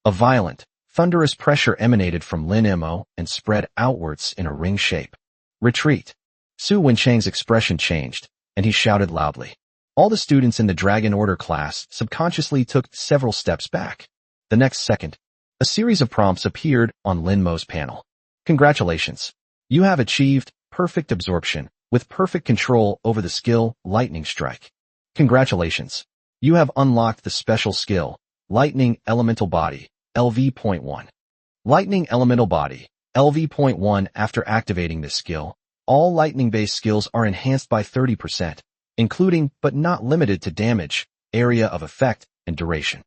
A violent, thunderous pressure emanated from Lin Mo and spread outwards in a ring shape. Retreat! Su Wenchang's expression changed, and he shouted loudly. All the students in the Dragon Order class subconsciously took several steps back. The next second, a series of prompts appeared on Lin Mo's panel. Congratulations! You have achieved perfect absorption with perfect control over the skill Lightning Strike. Congratulations! You have unlocked the special skill, Lightning Elemental Body, LV.1. Lightning Elemental Body, LV.1. After activating this skill, all lightning-based skills are enhanced by 30%, including but not limited to damage, area of effect, and duration.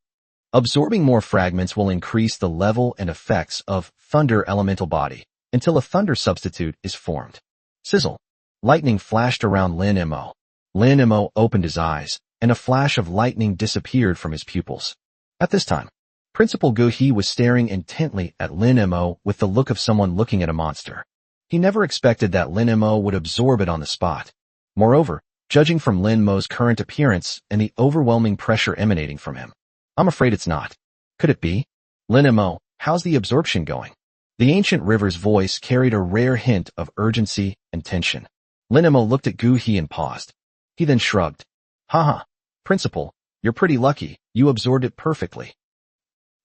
Absorbing more fragments will increase the level and effects of Thunder Elemental Body until a Thunder substitute is formed. Sizzle. Lightning flashed around Lin Mo. Lin Mo opened his eyes, and a flash of lightning disappeared from his pupils. At this time, Principal Gu He was staring intently at Lin Mo with the look of someone looking at a monster. He never expected that Lin Mo would absorb it on the spot. Moreover, judging from Lin Mo's current appearance and the overwhelming pressure emanating from him, I'm afraid it's not. Could it be? Lin Mo, how's the absorption going? The ancient river's voice carried a rare hint of urgency and tension. Lin Mo looked at Gu He and paused. He then shrugged. Haha, Principal, you're pretty lucky, you absorbed it perfectly.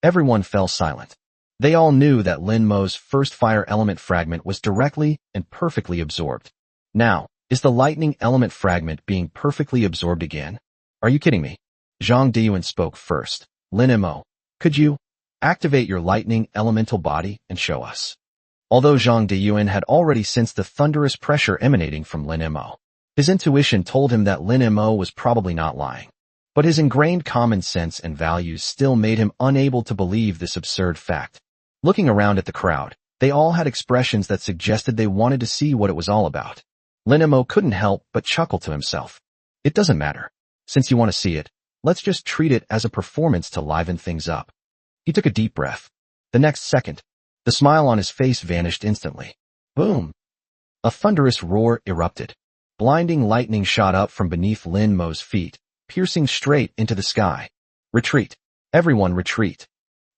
Everyone fell silent. They all knew that Lin Mo's first fire element fragment was directly and perfectly absorbed. Now, is the lightning element fragment being perfectly absorbed again? Are you kidding me? Zhang Diyuan spoke first. Lin Mo, could you activate your lightning elemental body and show us? Although Zhang Diyuan had already sensed the thunderous pressure emanating from Lin Mo, his intuition told him that Lin Mo was probably not lying. But his ingrained common sense and values still made him unable to believe this absurd fact. Looking around at the crowd, they all had expressions that suggested they wanted to see what it was all about. Lin Mo couldn't help but chuckle to himself. It doesn't matter. Since you want to see it, let's just treat it as a performance to liven things up. He took a deep breath. The next second, the smile on his face vanished instantly. Boom! A thunderous roar erupted. Blinding lightning shot up from beneath Lin Mo's feet, piercing straight into the sky. Retreat! Everyone retreat!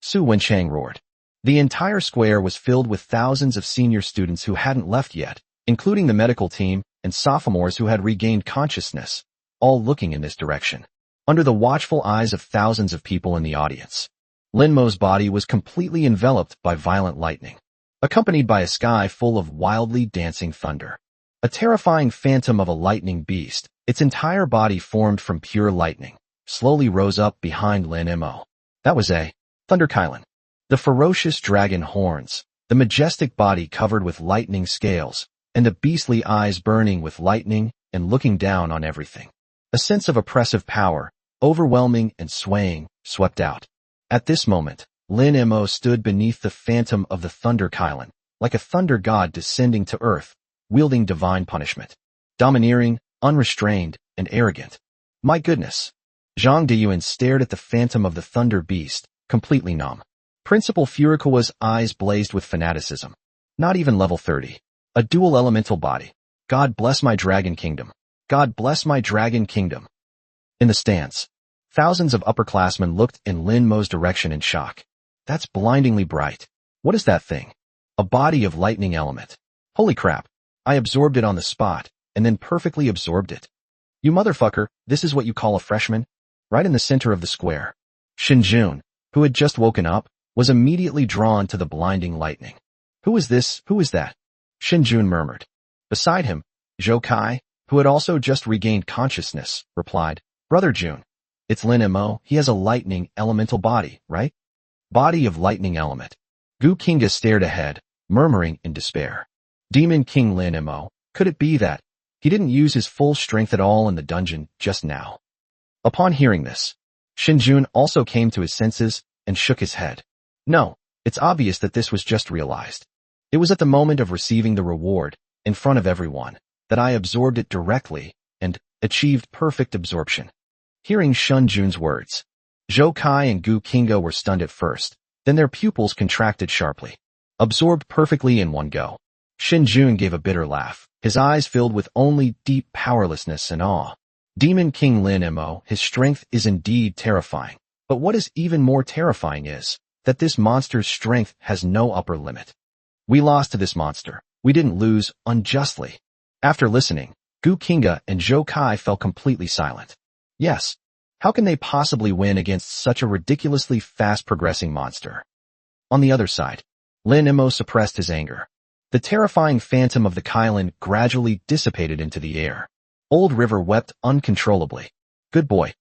Su Wenchang roared. The entire square was filled with thousands of senior students who hadn't left yet, including the medical team and sophomores who had regained consciousness, all looking in this direction. Under the watchful eyes of thousands of people in the audience, Lin Mo's body was completely enveloped by violent lightning, accompanied by a sky full of wildly dancing thunder. A terrifying phantom of a lightning beast, its entire body formed from pure lightning, slowly rose up behind Lin Mo. That was a Thunder Kylin. The ferocious dragon horns, the majestic body covered with lightning scales, and the beastly eyes burning with lightning and looking down on everything. A sense of oppressive power, overwhelming and swaying, swept out. At this moment, Lin Mo stood beneath the phantom of the Thunder Kylin, like a thunder god descending to earth, wielding divine punishment. Domineering, unrestrained, and arrogant. My goodness. Zhang Diyuan stared at the phantom of the thunder beast, completely numb. Principal Furukawa's eyes blazed with fanaticism. Not even level 30. A dual elemental body. God bless my dragon kingdom. God bless my dragon kingdom. In the stands, thousands of upperclassmen looked in Lin Mo's direction in shock. That's blindingly bright. What is that thing? A body of lightning element. Holy crap. I absorbed it on the spot, and then perfectly absorbed it. You motherfucker, this is what you call a freshman? Right in the center of the square. Shinjun, who had just woken up, was immediately drawn to the blinding lightning. Who is this? Who is that? Shinjun murmured. Beside him, Zhou Kai, who had also just regained consciousness, replied, Brother Jun. It's Lin Mo, he has a lightning elemental body, right? Body of lightning element. Gu Kinga stared ahead, murmuring in despair. Demon King Lin Mo, could it be that he didn't use his full strength at all in the dungeon just now? Upon hearing this, Shinjun also came to his senses and shook his head. No, it's obvious that this was just realized. It was at the moment of receiving the reward, in front of everyone, that I absorbed it directly and achieved perfect absorption. Hearing Shinjun's words, Zhou Kai and Gu Kinga were stunned at first, then their pupils contracted sharply. Absorbed perfectly in one go. Shinjun gave a bitter laugh, his eyes filled with only deep powerlessness and awe. Demon King Lin Mo, his strength is indeed terrifying, but what is even more terrifying is that this monster's strength has no upper limit. We lost to this monster. We didn't lose unjustly. After listening, Gu Kinga and Zhou Kai fell completely silent. Yes. How can they possibly win against such a ridiculously fast-progressing monster? On the other side, Lin Mo suppressed his anger. The terrifying phantom of the Kylin gradually dissipated into the air. Old River wept uncontrollably. Good boy,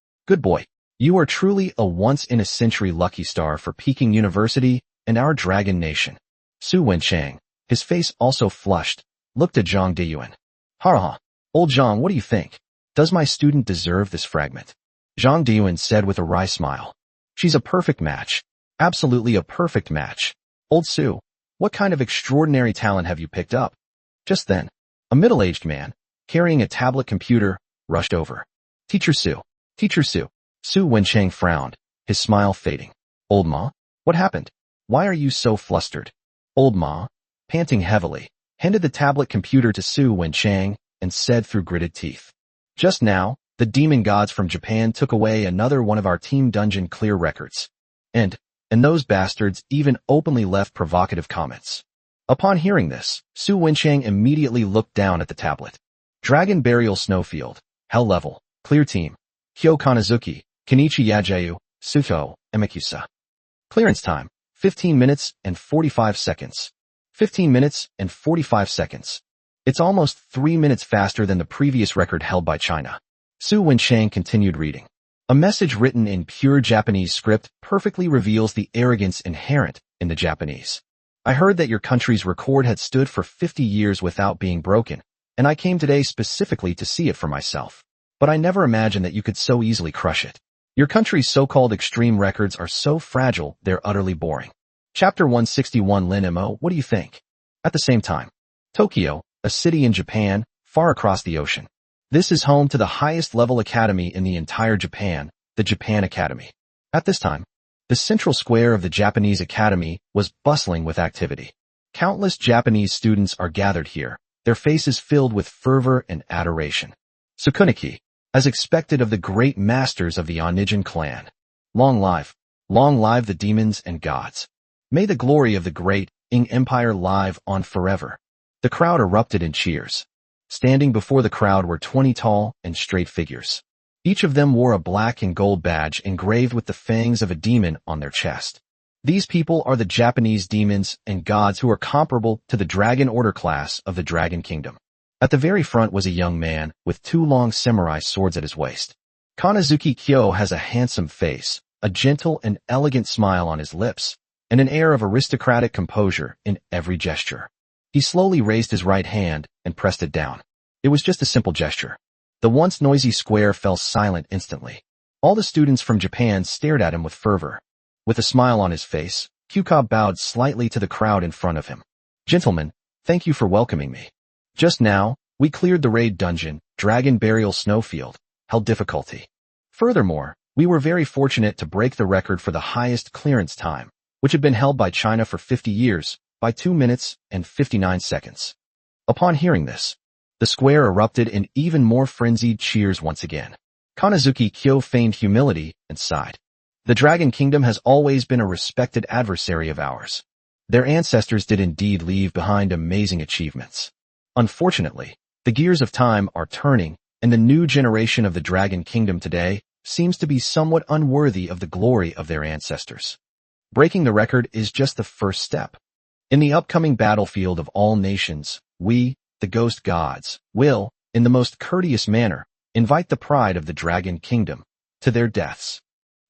You are truly a once-in-a-century lucky star for Peking University and our Dragon Nation. Su Wenchang, his face also flushed, looked at Zhang Diyuan. Ha! Old Zhang, what do you think? Does my student deserve this fragment? Zhang Diyuan said with a wry smile. She's a perfect match. Absolutely a perfect match. Old Su, what kind of extraordinary talent have you picked up? Just then, a middle-aged man, carrying a tablet computer, rushed over. Teacher Su. Teacher Su. Su Wenchang frowned, his smile fading. Old Ma? What happened? Why are you so flustered? Old Ma, panting heavily, handed the tablet computer to Su Wenchang and said through gritted teeth. Just now, the demon gods from Japan took away another one of our team dungeon clear records. And those bastards even openly left provocative comments. Upon hearing this, Su Wenchang immediately looked down at the tablet. Dragon Burial Snowfield, Hell Level, Clear Team, Kyo Kanazuki, Kenichi Yajayu, Suto, Emikusa. Clearance time, 15 minutes and 45 seconds. 15 minutes and 45 seconds. It's almost 3 minutes faster than the previous record held by China. Su Wenchang continued reading. A message written in pure Japanese script perfectly reveals the arrogance inherent in the Japanese. I heard that your country's record had stood for 50 years without being broken, and I came today specifically to see it for myself. But I never imagined that you could so easily crush it. Your country's so-called extreme records are so fragile, they're utterly boring. Chapter 161 Lin Mo, what do you think? At the same time, Tokyo, a city in Japan, far across the ocean. This is home to the highest level academy in the entire Japan, the Japan Academy. At this time, the central square of the Japanese Academy was bustling with activity. Countless Japanese students are gathered here, their faces filled with fervor and adoration. Sukuniki, as expected of the great masters of the Onijin clan. Long live the demons and gods. May the glory of the great Ing Empire live on forever. The crowd erupted in cheers. Standing before the crowd were 20 tall and straight figures. Each of them wore a black and gold badge engraved with the fangs of a demon on their chest. These people are the Japanese demons and gods who are comparable to the Dragon Order class of the Dragon Kingdom. At the very front was a young man with 2 long samurai swords at his waist. Kanazuki Kyo has a handsome face, a gentle and elegant smile on his lips, and an air of aristocratic composure in every gesture. He slowly raised his right hand and pressed it down. It was just a simple gesture. The once noisy square fell silent instantly. All the students from Japan stared at him with fervor. With a smile on his face, Kyuka bowed slightly to the crowd in front of him. Gentlemen, thank you for welcoming me. Just now, we cleared the raid dungeon, Dragon Burial Snowfield, held difficulty. Furthermore, we were very fortunate to break the record for the highest clearance time, which had been held by China for 50 years, by 2 minutes and 59 seconds. Upon hearing this, the square erupted in even more frenzied cheers once again. Kanazuki Kyo feigned humility and sighed. The Dragon Kingdom has always been a respected adversary of ours. Their ancestors did indeed leave behind amazing achievements. Unfortunately, the gears of time are turning, and the new generation of the Dragon Kingdom today seems to be somewhat unworthy of the glory of their ancestors. Breaking the record is just the first step. In the upcoming battlefield of all nations, we, the Ghost Gods, will, in the most courteous manner, invite the pride of the Dragon Kingdom to their deaths.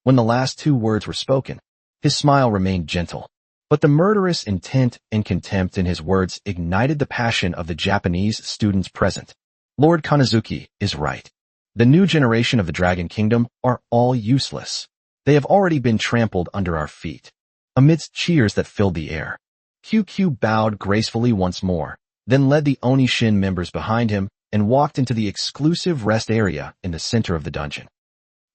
When the last 2 words were spoken, his smile remained gentle, but the murderous intent and contempt in his words ignited the passion of the Japanese students present. Lord Kanazuki is right. The new generation of the Dragon Kingdom are all useless. They have already been trampled under our feet. Amidst cheers that filled the air, QQ bowed gracefully once more, then led the Onishin members behind him and walked into the exclusive rest area in the center of the dungeon.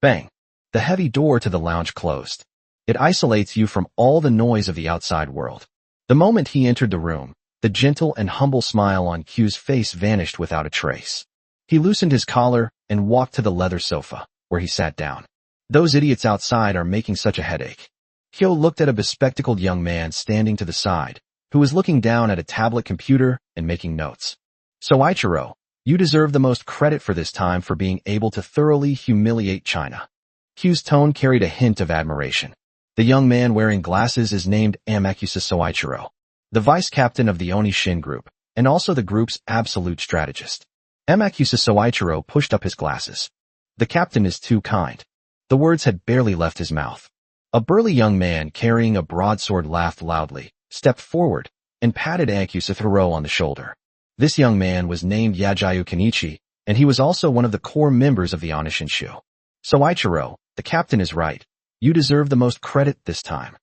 Bang! The heavy door to the lounge closed. It isolates you from all the noise of the outside world. The moment he entered the room, the gentle and humble smile on Q's face vanished without a trace. He loosened his collar and walked to the leather sofa, where he sat down. Those idiots outside are making such a headache. Kyo looked at a bespectacled young man standing to the side, who was looking down at a tablet computer and making notes. Soichiro, you deserve the most credit for this time for being able to thoroughly humiliate China. Q's tone carried a hint of admiration. The young man wearing glasses is named Amakusa Soichiro, the vice captain of the Onishin group, and also the group's absolute strategist. Amakusa Soichiro pushed up his glasses. The captain is too kind. The words had barely left his mouth. A burly young man carrying a broadsword laughed loudly, stepped forward, and patted Akusethiro on the shoulder. This young man was named Yajayu Kenichi, and he was also one of the core members of the Onishinshu. Soichiro, the captain is right. You deserve the most credit this time.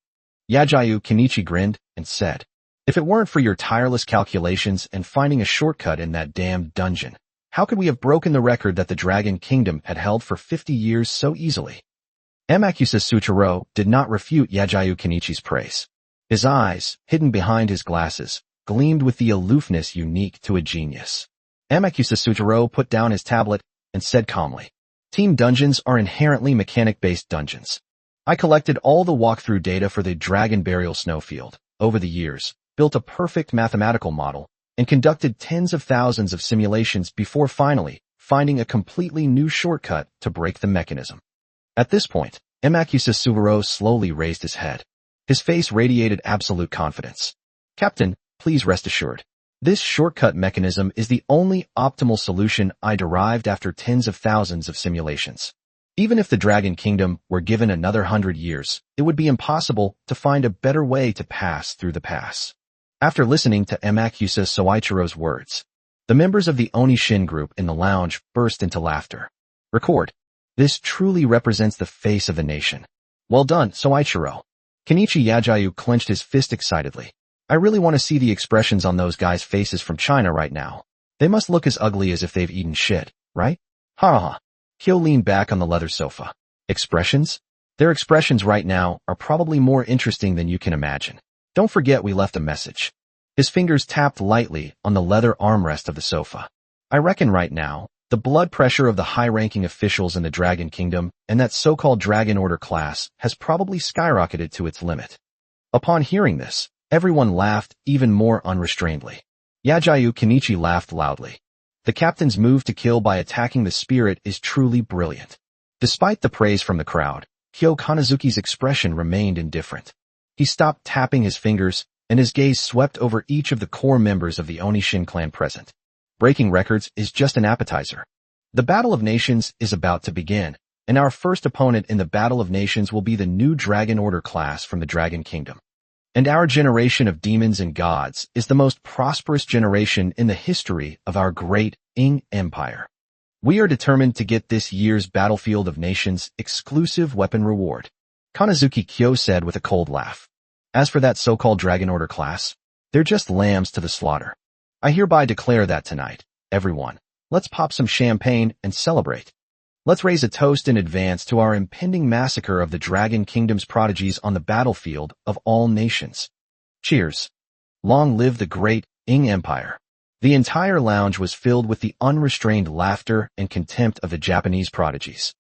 Yajayu Kenichi grinned and said, if it weren't for your tireless calculations and finding a shortcut in that damned dungeon, how could we have broken the record that the Dragon Kingdom had held for 50 years so easily? Amakusa did not refute Yajayu Kenichi's praise. His eyes, hidden behind his glasses, gleamed with the aloofness unique to a genius. Amakusa put down his tablet and said calmly, Team dungeons are inherently mechanic-based dungeons. I collected all the walkthrough data for the Dragon Burial Snowfield over the years, built a perfect mathematical model, and conducted tens of thousands of simulations before finally finding a completely new shortcut to break the mechanism. At this point, Amakusa slowly raised his head. His face radiated absolute confidence. Captain, please rest assured. This shortcut mechanism is the only optimal solution I derived after tens of thousands of simulations. Even if the Dragon Kingdom were given another 100 years, it would be impossible to find a better way to pass through the pass. After listening to Amakusa Soichiro's words, the members of the Onishin group in the lounge burst into laughter. Record. This truly represents the face of the nation. Well done, Soichiro. Kenichi Yajayu clenched his fist excitedly. I really want to see the expressions on those guys' faces from China right now. They must look as ugly as if they've eaten shit, right? Ha ha. Kyo leaned back on the leather sofa. Expressions? Their expressions right now are probably more interesting than you can imagine. Don't forget we left a message. His fingers tapped lightly on the leather armrest of the sofa. I reckon right now, the blood pressure of the high-ranking officials in the Dragon Kingdom and that so-called Dragon Order class has probably skyrocketed to its limit. Upon hearing this, everyone laughed even more unrestrainedly. Yajayu Kenichi laughed loudly. The captain's move to kill by attacking the spirit is truly brilliant. Despite the praise from the crowd, Kyo Kanazuki's expression remained indifferent. He stopped tapping his fingers, and his gaze swept over each of the core members of the Onishin clan present. Breaking records is just an appetizer. The Battle of Nations is about to begin, and our first opponent in the Battle of Nations will be the new Dragon Order class from the Dragon Kingdom. And our generation of demons and gods is the most prosperous generation in the history of our great Ing Empire. We are determined to get this year's Battlefield of Nations exclusive weapon reward. Kanazuki Kyo said with a cold laugh. As for that so-called Dragon Order class, they're just lambs to the slaughter. I hereby declare that tonight, everyone, let's pop some champagne and celebrate. Let's raise a toast in advance to our impending massacre of the Dragon Kingdom's prodigies on the battlefield of all nations. Cheers. Long live the great Ing Empire. The entire lounge was filled with the unrestrained laughter and contempt of the Japanese prodigies.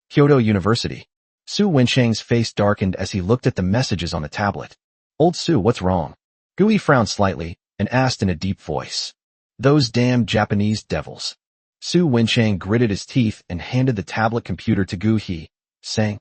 Kyoto University. Su Wensheng's face darkened as he looked at the messages on the tablet. Old Su, what's wrong? Gui frowned slightly and asked in a deep voice. Those damn Japanese devils. Su Wensheng gritted his teeth and handed the tablet computer to Gu He, saying,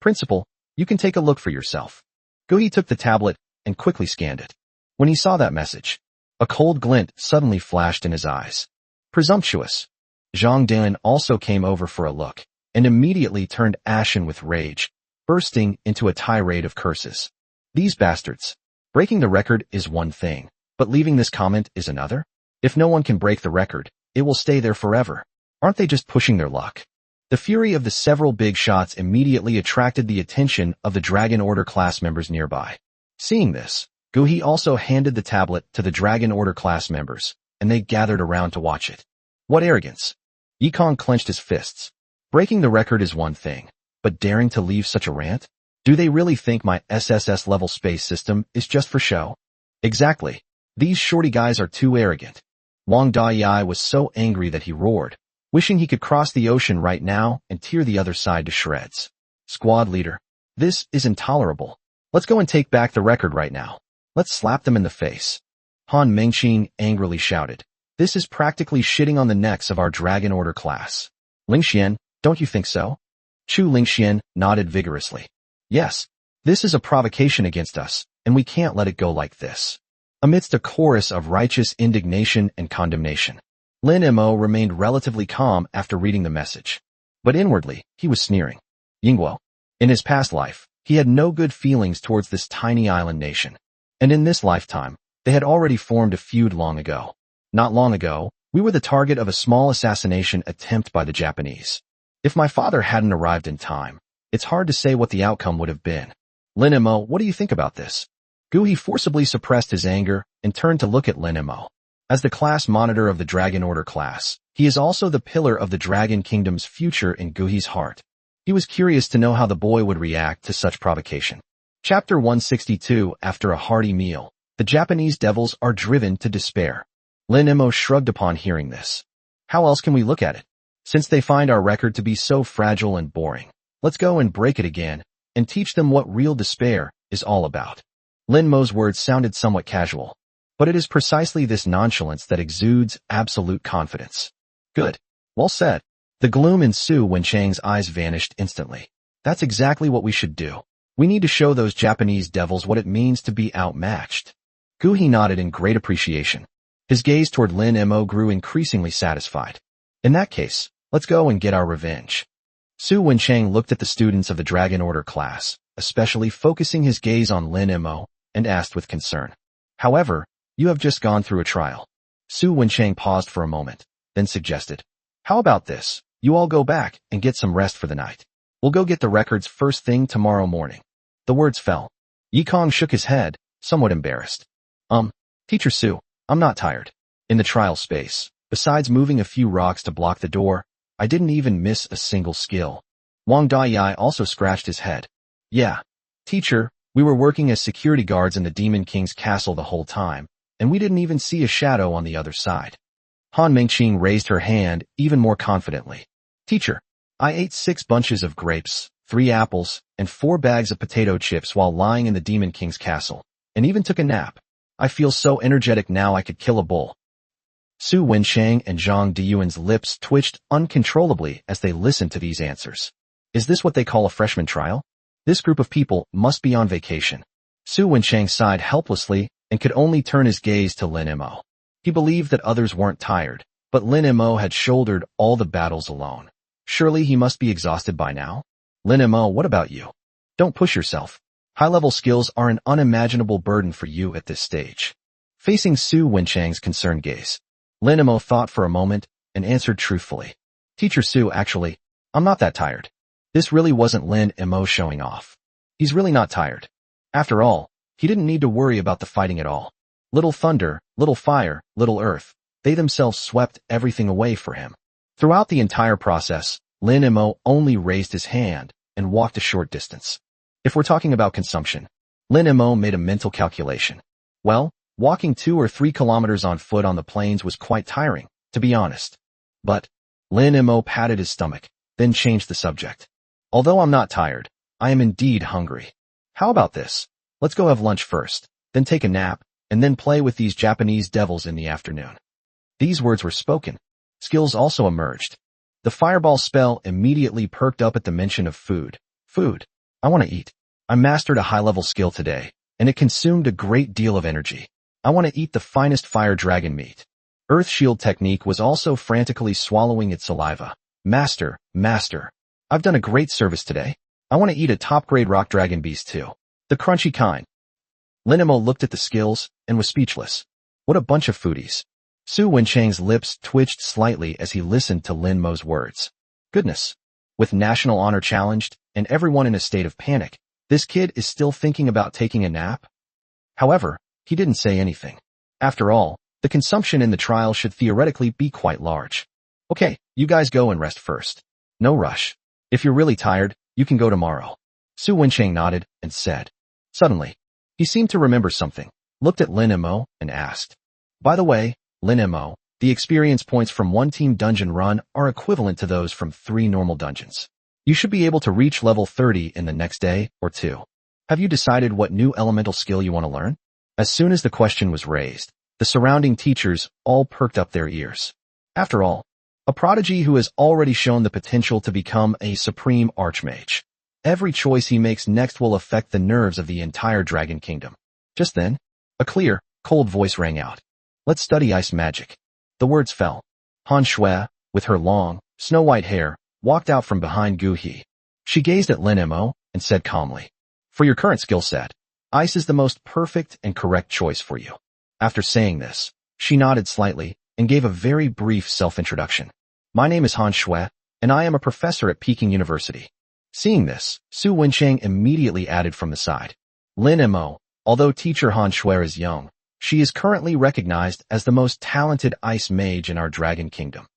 Principal, you can take a look for yourself. Gu He took the tablet and quickly scanned it. When he saw that message, a cold glint suddenly flashed in his eyes. Presumptuous. Zhang Dan also came over for a look, and immediately turned ashen with rage, bursting into a tirade of curses. These bastards. Breaking the record is one thing, but leaving this comment is another? If no one can break the record, it will stay there forever. Aren't they just pushing their luck? The fury of the several big shots immediately attracted the attention of the Dragon Order class members nearby. Seeing this, Gu He also handed the tablet to the Dragon Order class members, and they gathered around to watch it. What arrogance! Yikong clenched his fists. Breaking the record is one thing, but daring to leave such a rant? Do they really think my SSS-level space system is just for show? Exactly. These shorty guys are too arrogant. Wang Dayai was so angry that he roared, wishing he could cross the ocean right now and tear the other side to shreds. Squad leader, this is intolerable. Let's go and take back the record right now. Let's slap them in the face. Han Mengqing angrily shouted. This is practically shitting on the necks of our Dragon Order class. Lingxian, don't you think so? Chu Lingxian nodded vigorously. Yes, this is a provocation against us, and we can't let it go like this. Amidst a chorus of righteous indignation and condemnation, Lin Mo remained relatively calm after reading the message. But inwardly, he was sneering. Yingguo. In his past life, he had no good feelings towards this tiny island nation. And in this lifetime, they had already formed a feud long ago. Not long ago, we were the target of a small assassination attempt by the Japanese. If my father hadn't arrived in time, it's hard to say what the outcome would have been. Lin Mo, what do you think about this? Guhi forcibly suppressed his anger and turned to look at Lin Mo. As the class monitor of the Dragon Order class, he is also the pillar of the Dragon Kingdom's future in Guhi's heart. He was curious to know how the boy would react to such provocation. Chapter 162. After a hearty meal, the Japanese devils are driven to despair. Lin Mo shrugged upon hearing this. How else can we look at it? Since they find our record to be so fragile and boring, let's go and break it again and teach them what real despair is all about. Lin Mo's words sounded somewhat casual, but it is precisely this nonchalance that exudes absolute confidence. Good. Well said. The gloom in Su Wenchang's eyes vanished instantly. That's exactly what we should do. We need to show those Japanese devils what it means to be outmatched. Guhi nodded in great appreciation. His gaze toward Lin Mo grew increasingly satisfied. In that case, let's go and get our revenge. Su Wenchang looked at the students of the Dragon Order class, especially focusing his gaze on Lin Mo, and asked with concern. However, you have just gone through a trial. Su Wenchang paused for a moment, then suggested, how about this? You all go back and get some rest for the night. We'll go get the records first thing tomorrow morning. The words fell. Yikong shook his head, somewhat embarrassed. Teacher Su, I'm not tired. In the trial space, besides moving a few rocks to block the door, I didn't even miss a single skill. Wang Dayai also scratched his head. Yeah. Teacher, we were working as security guards in the Demon King's castle the whole time, and we didn't even see a shadow on the other side. Han Mingqing raised her hand even more confidently. Teacher, I ate 6 bunches of grapes, 3 apples, and 4 bags of potato chips while lying in the Demon King's castle, and even took a nap. I feel so energetic now I could kill a bull. Su Wenchang and Zhang Diyuan's lips twitched uncontrollably as they listened to these answers. Is this what they call a freshman trial? This group of people must be on vacation. Su Wenchang sighed helplessly and could only turn his gaze to Lin Mo. He believed that others weren't tired, but Lin Mo had shouldered all the battles alone. Surely he must be exhausted by now? Lin Mo, what about you? Don't push yourself. High-level skills are an unimaginable burden for you at this stage. Facing Su Wenchang's concerned gaze, Lin Mo thought for a moment and answered truthfully. Teacher Su, actually, I'm not that tired. This really wasn't Lin Mo showing off. He's really not tired. After all, he didn't need to worry about the fighting at all. Little thunder, little fire, little earth, they themselves swept everything away for him. Throughout the entire process, Lin Mo only raised his hand and walked a short distance. If we're talking about consumption, Lin Mo made a mental calculation. Well, walking 2 or 3 kilometers on foot on the plains was quite tiring, to be honest. But Lin Mo patted his stomach, then changed the subject. Although I'm not tired, I am indeed hungry. How about this? Let's go have lunch first, then take a nap, and then play with these Japanese devils in the afternoon. These words were spoken. Skills also emerged. The fireball spell immediately perked up at the mention of food. Food. I want to eat. I mastered a high-level skill today, and it consumed a great deal of energy. I want to eat the finest fire dragon meat. Earth Shield technique was also frantically swallowing its saliva. Master, master. I've done a great service today. I want to eat a top-grade rock dragon beast too. The crunchy kind. Lin Mo looked at the skills and was speechless. What a bunch of foodies. Su Wenchang's lips twitched slightly as he listened to Lin Mo's words. Goodness. With national honor challenged and everyone in a state of panic, this kid is still thinking about taking a nap? However, he didn't say anything. After all, the consumption in the trial should theoretically be quite large. Okay, you guys go and rest first. No rush. If you're really tired, you can go tomorrow. Su Wenchang nodded and said. Suddenly, he seemed to remember something, looked at Lin Mo, and asked. By the way, Lin Mo, the experience points from 1 team dungeon run are equivalent to those from 3 normal dungeons. You should be able to reach level 30 in the next day or 2. Have you decided what new elemental skill you want to learn? As soon as the question was raised, the surrounding teachers all perked up their ears. After all, a prodigy who has already shown the potential to become a supreme archmage. Every choice he makes next will affect the nerves of the entire Dragon Kingdom. Just then, a clear, cold voice rang out. Let's study ice magic. The words fell. Han Shui, with her long, snow-white hair, walked out from behind Guhi. She gazed at Lin Mo and said calmly, "For your current skill set, ice is the most perfect and correct choice for you." After saying this, she nodded slightly and gave a very brief self-introduction. "My name is Han Shui, and I am a professor at Peking University." Seeing this, Su Wenchang immediately added from the side, "Lin Mo, although teacher Han Shui is young, she is currently recognized as the most talented ice mage in our Dragon Kingdom.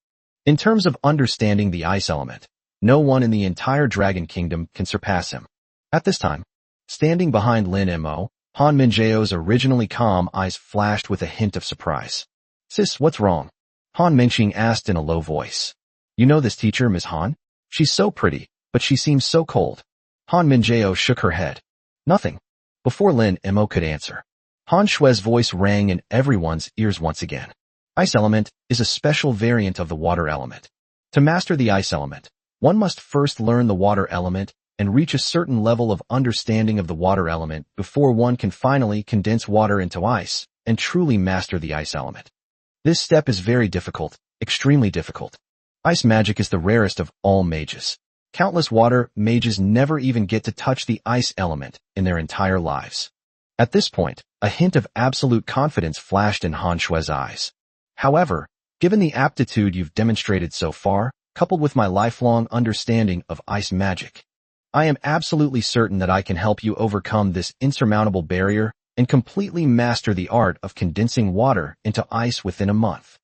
In terms of understanding the ice element, no one in the entire Dragon Kingdom can surpass him." At this time, standing behind Lin Mo, Han Minjao's originally calm eyes flashed with a hint of surprise. "Sis, what's wrong?" Han Mingqing asked in a low voice. "You know this teacher, Ms. Han? She's so pretty, but she seems so cold." Han Minjao shook her head. "Nothing." Before Lin Mo could answer, Han Shui's voice rang in everyone's ears once again. Ice element is a special variant of the water element. To master the ice element, one must first learn the water element and reach a certain level of understanding of the water element before one can finally condense water into ice and truly master the ice element. This step is very difficult, extremely difficult. Ice magic is the rarest of all mages. Countless water mages never even get to touch the ice element in their entire lives. At this point, a hint of absolute confidence flashed in Han Shui's eyes. "However, given the aptitude you've demonstrated so far, coupled with my lifelong understanding of ice magic, I am absolutely certain that I can help you overcome this insurmountable barrier and completely master the art of condensing water into ice within a month."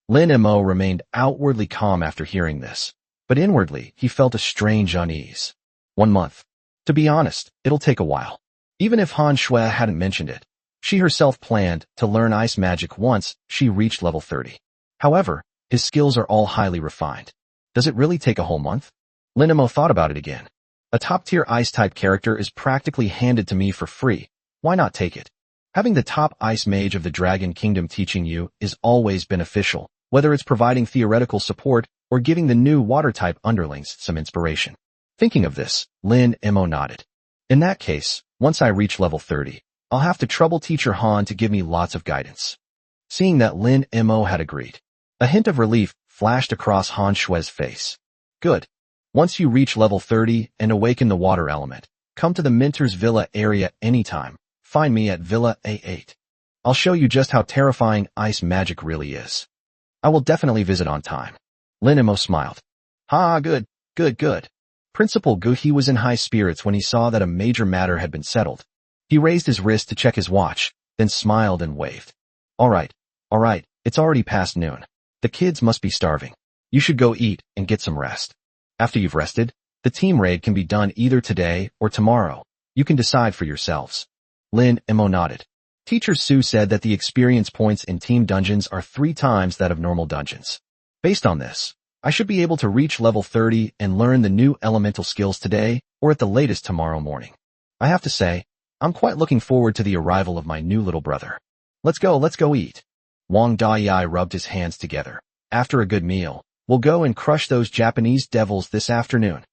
Lin Mo remained outwardly calm after hearing this, but inwardly he felt a strange unease. 1 month. To be honest, it'll take a while. Even if Han Shui hadn't mentioned it, she herself planned to learn ice magic once she reached level 30. However, his skills are all highly refined. Does it really take a whole month? Lin Mo thought about it again. A top-tier ice-type character is practically handed to me for free. Why not take it? Having the top ice mage of the Dragon Kingdom teaching you is always beneficial, whether it's providing theoretical support or giving the new water-type underlings some inspiration. Thinking of this, Lin Mo nodded. "In that case, once I reach level 30, I'll have to trouble teacher Han to give me lots of guidance." Seeing that Lin Mo had agreed, a hint of relief flashed across Han Shui's face. "Good. Once you reach level 30 and awaken the water element, come to the Minter's Villa area anytime. Find me at Villa A8. I'll show you just how terrifying ice magic really is." "I will definitely visit on time." Lin Mo smiled. "Ha, good. Principal Guhi was in high spirits when he saw that a major matter had been settled. He raised his wrist to check his watch, then smiled and waved. All right, it's already past noon. The kids must be starving. You should go eat and get some rest. After you've rested, the team raid can be done either today or tomorrow. You can decide for yourselves." Lin Mo nodded. Teacher Su said that the experience points in team dungeons are 3 times that of normal dungeons. Based on this, I should be able to reach level 30 and learn the new elemental skills today or at the latest tomorrow morning. I have to say, I'm quite looking forward to the arrival of my new little brother. Let's go eat." Wang Dayai rubbed his hands together. "After a good meal, we'll go and crush those Japanese devils this afternoon."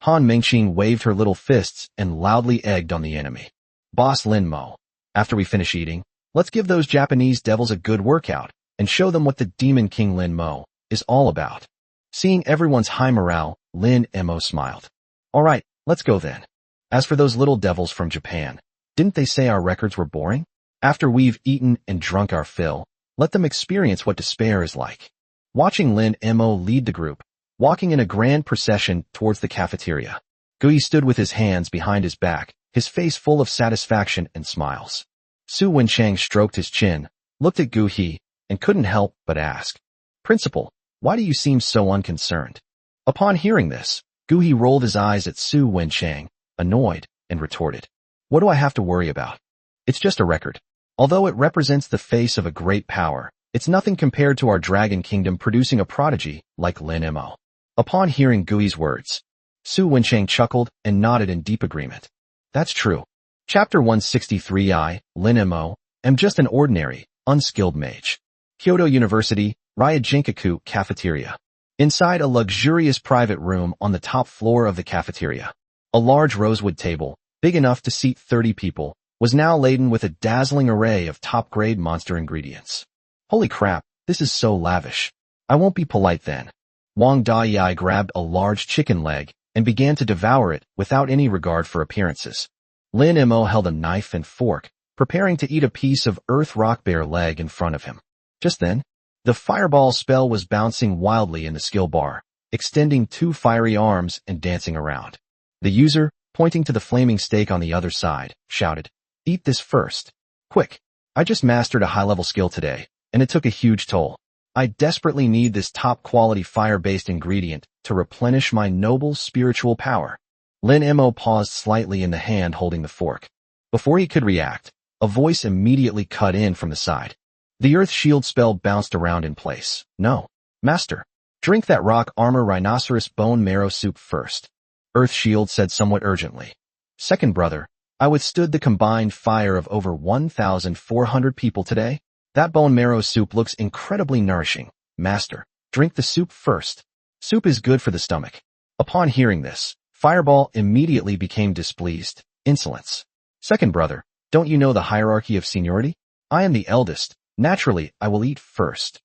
Han Mingqing waved her little fists and loudly egged on the enemy. "Boss Lin Mo, after we finish eating, let's give those Japanese devils a good workout and show them what the Demon King Lin Mo is all about." Seeing everyone's high morale, Lin Mo smiled. "All right, let's go then. As for those little devils from Japan, didn't they say our records were boring? After we've eaten and drunk our fill, let them experience what despair is like." Watching Lin Mo lead the group, walking in a grand procession towards the cafeteria, Gui stood with his hands behind his back, his face full of satisfaction and smiles. Su Wenchang stroked his chin, looked at Gu He, and couldn't help but ask, "Principal, why do you seem so unconcerned?" Upon hearing this, Gu He rolled his eyes at Su Wenchang, annoyed, and retorted, "What do I have to worry about? It's just a record. Although it represents the face of a great power, it's nothing compared to our Dragon Kingdom producing a prodigy like Lin Mo." Upon hearing Gui's words, Su Wenchang chuckled and nodded in deep agreement. "That's true. Chapter 163 I, Lin Mo, am just an ordinary, unskilled mage." Kyoto University, Ryujinkaku Cafeteria. Inside a luxurious private room on the top floor of the cafeteria, a large rosewood table, big enough to seat 30 people, was now laden with a dazzling array of top-grade monster ingredients. "Holy crap, this is so lavish. I won't be polite then." Wang Dayai grabbed a large chicken leg and began to devour it without any regard for appearances. Lin Mo held a knife and fork, preparing to eat a piece of earth rock bear leg in front of him. Just then, the fireball spell was bouncing wildly in the skill bar, extending two fiery arms and dancing around. The user, pointing to the flaming steak on the other side, shouted, "Eat this first. Quick. I just mastered a high-level skill today, and it took a huge toll. I desperately need this top-quality fire-based ingredient to replenish my noble spiritual power." Lin Mo paused slightly in the hand holding the fork. Before he could react, a voice immediately cut in from the side. The earth shield spell bounced around in place. "No, master. Drink that rock armor rhinoceros bone marrow soup first," Earth Shield said somewhat urgently. "Second brother, I withstood the combined fire of over 1,400 people today. That bone marrow soup looks incredibly nourishing. Master, drink the soup first. Soup is good for the stomach." Upon hearing this, Fireball immediately became displeased. "Insolence. Second brother, don't you know the hierarchy of seniority? I am the eldest. Naturally, I will eat first."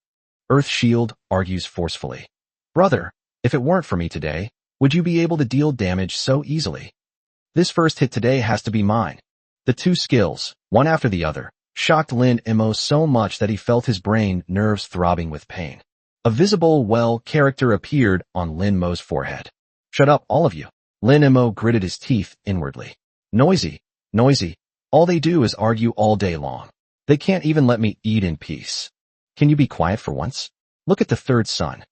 Earth Shield argues forcefully. "Brother, if it weren't for me today, would you be able to deal damage so easily? This first hit today has to be mine." The two skills, one after the other, shocked Lin Mo so much that he felt his brain nerves throbbing with pain. A visible well character appeared on Lin Mo's forehead. "Shut up, all of you." Lin Mo gritted his teeth inwardly. Noisy. All they do is argue all day long. They can't even let me eat in peace. Can you be quiet for once? Look at the third son.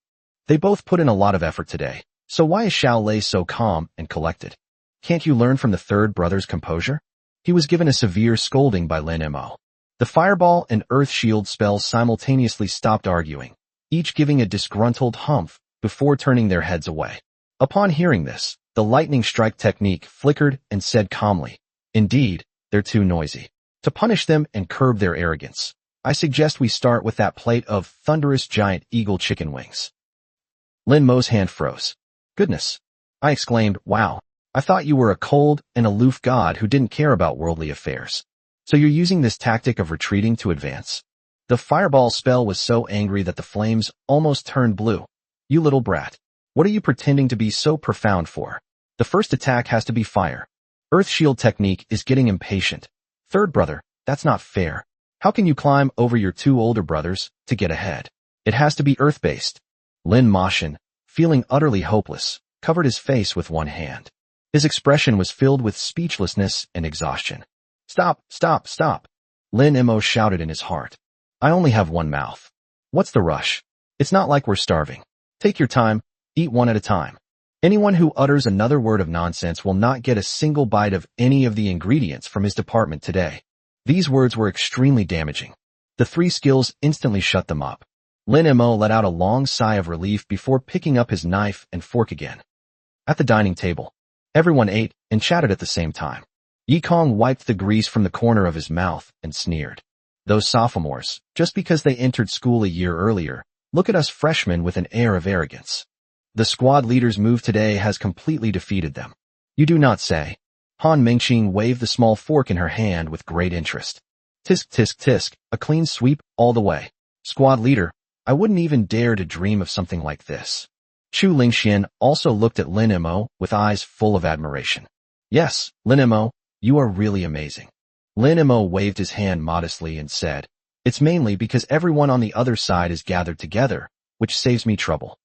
They both put in a lot of effort today, so why is Xiao Lei so calm and collected? Can't you learn from the third brother's composure? He was given a severe scolding by Lin Mo. The Fireball and Earth Shield spells simultaneously stopped arguing, each giving a disgruntled humph before turning their heads away. Upon hearing this, the lightning strike technique flickered and said calmly, "Indeed, they're too noisy. To punish them and curb their arrogance, I suggest we start with that plate of thunderous giant eagle chicken wings." Lin Mo's hand froze. "Goodness!" I exclaimed, "Wow, I thought you were a cold and aloof god who didn't care about worldly affairs. So you're using this tactic of retreating to advance?" The Fireball spell was so angry that the flames almost turned blue. "You little brat. What are you pretending to be so profound for? The first attack has to be fire. Earth Shield technique is getting impatient. Third brother, that's not fair. How can you climb over your two older brothers to get ahead? It has to be earth-based." Lin Moshin, feeling utterly hopeless, covered his face with one hand. His expression was filled with speechlessness and exhaustion. Stop! Lin Mo shouted in his heart. "I only have one mouth. What's the rush? It's not like we're starving. Take your time, eat one at a time. Anyone who utters another word of nonsense will not get a single bite of any of the ingredients from his department today." These words were extremely damaging. The three skills instantly shut them up. Lin Mo let out a long sigh of relief before picking up his knife and fork again. At the dining table, everyone ate and chatted at the same time. Yikong wiped the grease from the corner of his mouth and sneered. "Those sophomores, just because they entered school a year earlier, look at us freshmen with an air of arrogance. The squad leader's move today has completely defeated them." "You do not say." Han Mingqing waved the small fork in her hand with great interest. Tisk, a clean sweep all the way. "Squad leader, I wouldn't even dare to dream of something like this." Chu Lingxian also looked at Lin Mo with eyes full of admiration. "Yes, Lin Mo, you are really amazing." Lin Mo waved his hand modestly and said, "It's mainly because everyone on the other side is gathered together, which saves me trouble.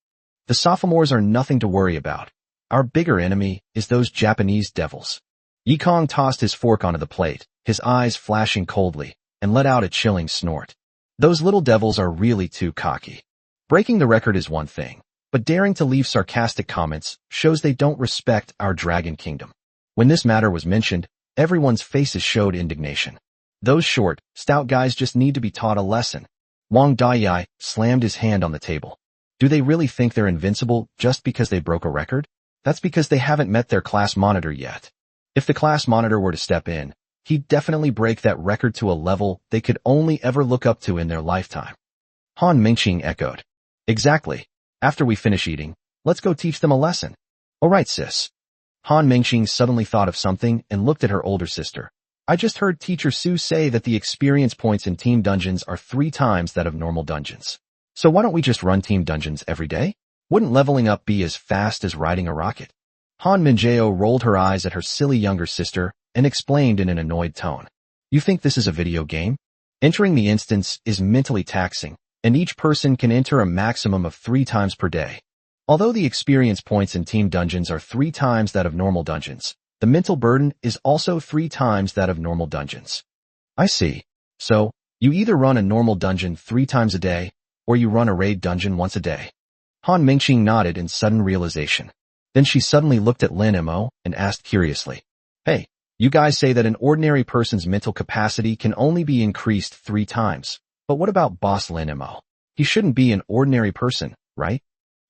The sophomores are nothing to worry about. Our bigger enemy is those Japanese devils." Yikong tossed his fork onto the plate, his eyes flashing coldly, and let out a chilling snort. "Those little devils are really too cocky. Breaking the record is one thing, but daring to leave sarcastic comments shows they don't respect our Dragon Kingdom." When this matter was mentioned, everyone's faces showed indignation. Those short, stout guys just need to be taught a lesson. Wang Daiyai slammed his hand on the table. Do they really think they're invincible just because they broke a record? That's because they haven't met their class monitor yet. If the class monitor were to step in, he'd definitely break that record to a level they could only ever look up to in their lifetime. Han Mingqing echoed. "Exactly. After we finish eating, let's go teach them a lesson." "All right, sis." Han Mingqing suddenly thought of something and looked at her older sister. "I just heard Teacher Su say that the experience points in team dungeons are 3 times that of normal dungeons. So why don't we just run team dungeons every day? Wouldn't leveling up be as fast as riding a rocket?" Han Minjeo rolled her eyes at her silly younger sister and explained in an annoyed tone. You think this is a video game? Entering the instance is mentally taxing, and each person can enter a maximum of 3 times per day. Although the experience points in team dungeons are 3 times that of normal dungeons, the mental burden is also 3 times that of normal dungeons. I see. So, you either run a normal dungeon 3 times a day, or you run a raid dungeon once a day. Han Mingqing nodded in sudden realization. Then she suddenly looked at Lin Mo and asked curiously, Hey, you guys say that an ordinary person's mental capacity can only be increased 3 times, but what about Boss Lin Mo? He shouldn't be an ordinary person, right?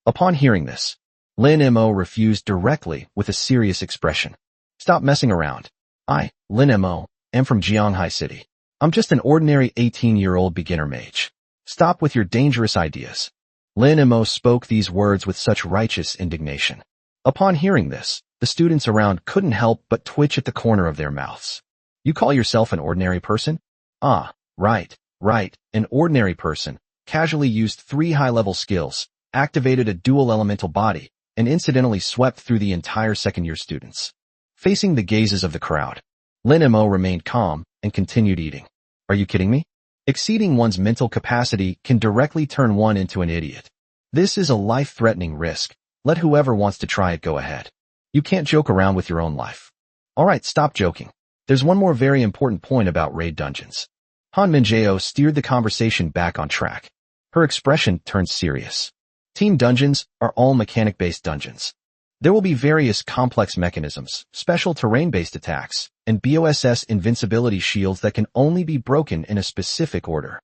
Upon hearing this, Lin Mo refused directly with a serious expression. Stop messing around. I, Lin Mo, am from Jianghai City. I'm just an ordinary 18-year-old beginner mage. Stop with your dangerous ideas. Lin Mo spoke these words with such righteous indignation. Upon hearing this, the students around couldn't help but twitch at the corner of their mouths. You call yourself an ordinary person? Ah, right, an ordinary person, casually used 3 high-level skills, activated a dual elemental body, and incidentally swept through the entire second-year students. Facing the gazes of the crowd, Lin Mo remained calm and continued eating. Are you kidding me? Exceeding one's mental capacity can directly turn one into an idiot. This is a life-threatening risk. Let whoever wants to try it go ahead. You can't joke around with your own life. Alright, stop joking. There's one more very important point about raid dungeons. Han Minjeo steered the conversation back on track. Her expression turned serious. Team dungeons are all mechanic-based dungeons. There will be various complex mechanisms, special terrain-based attacks, and BOSS invincibility shields that can only be broken in a specific order.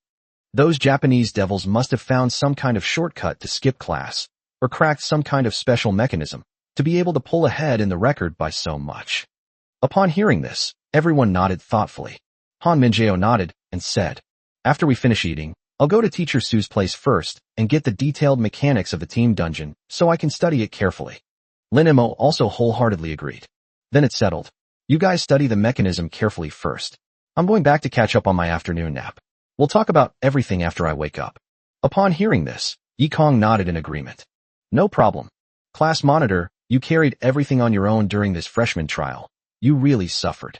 Those Japanese devils must have found some kind of shortcut to skip class, or cracked some kind of special mechanism, to be able to pull ahead in the record by so much. Upon hearing this, everyone nodded thoughtfully. Han Minjeo nodded and said, After we finish eating, I'll go to Teacher Su's place first and get the detailed mechanics of the team dungeon so I can study it carefully. Lin Mo also wholeheartedly agreed. Then it's settled. You guys study the mechanism carefully first. I'm going back to catch up on my afternoon nap. We'll talk about everything after I wake up. Upon hearing this, Yi Kong nodded in agreement. No problem. Class monitor, you carried everything on your own during this freshman trial. You really suffered.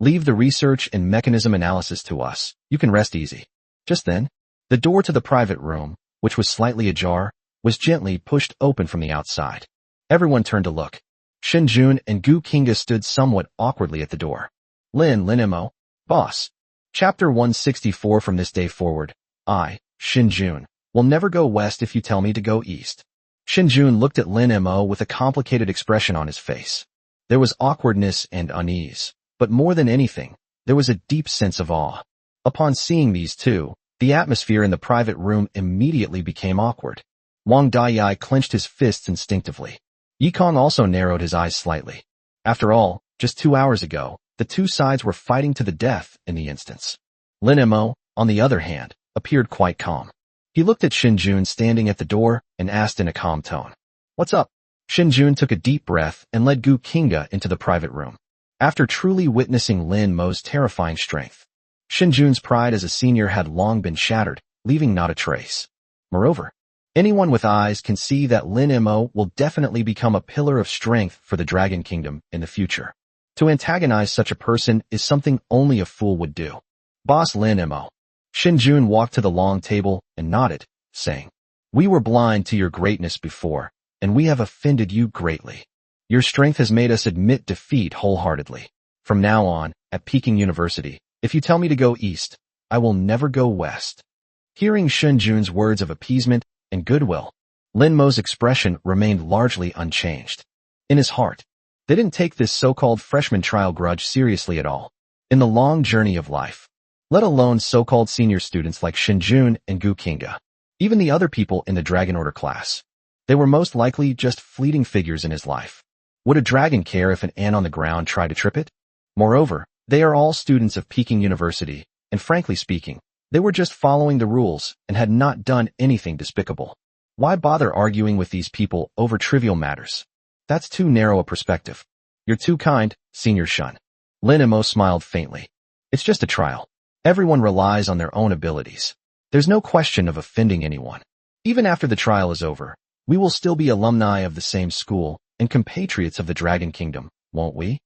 Leave the research and mechanism analysis to us. You can rest easy. Just then, the door to the private room, which was slightly ajar, was gently pushed open from the outside. Everyone turned to look. Shin Jun and Gu Qingge stood somewhat awkwardly at the door. Lin Mo, boss. Chapter 164. From this day forward, I, Shin Jun, will never go west if you tell me to go east. Shin Jun looked at Lin Mo with a complicated expression on his face. There was awkwardness and unease, but more than anything, there was a deep sense of awe. Upon seeing these two, the atmosphere in the private room immediately became awkward. Wang Dayai clenched his fists instinctively. Yi Kong also narrowed his eyes slightly. After all, just 2 hours ago, the two sides were fighting to the death in the instance. Lin Mo, on the other hand, appeared quite calm. He looked at Shin Jun standing at the door and asked in a calm tone, What's up? Shin Jun took a deep breath and led Gu Qingge into the private room. After truly witnessing Lin Mo's terrifying strength, Shin Jun's pride as a senior had long been shattered, leaving not a trace. Moreover, anyone with eyes can see that Lin Mo will definitely become a pillar of strength for the Dragon Kingdom in the future. To antagonize such a person is something only a fool would do. Boss Lin Mo. Shin Jun walked to the long table and nodded, saying, We were blind to your greatness before, and we have offended you greatly. Your strength has made us admit defeat wholeheartedly. From now on, at Peking University, if you tell me to go east, I will never go west. Hearing Shin Jun's words of appeasement and goodwill, Lin Mo's expression remained largely unchanged. In his heart, they didn't take this so-called freshman trial grudge seriously at all. In the long journey of life, let alone so-called senior students like Shin Jun and Gu Qingge, even the other people in the Dragon Order class, they were most likely just fleeting figures in his life. Would a dragon care if an ant on the ground tried to trip it? Moreover, they are all students of Peking University, and frankly speaking, they were just following the rules and had not done anything despicable. Why bother arguing with these people over trivial matters? That's too narrow a perspective. You're too kind, Senior Shun. Lin Mo smiled faintly. It's just a trial. Everyone relies on their own abilities. There's no question of offending anyone. Even after the trial is over, we will still be alumni of the same school and and compatriots of the Dragon Kingdom, won't we?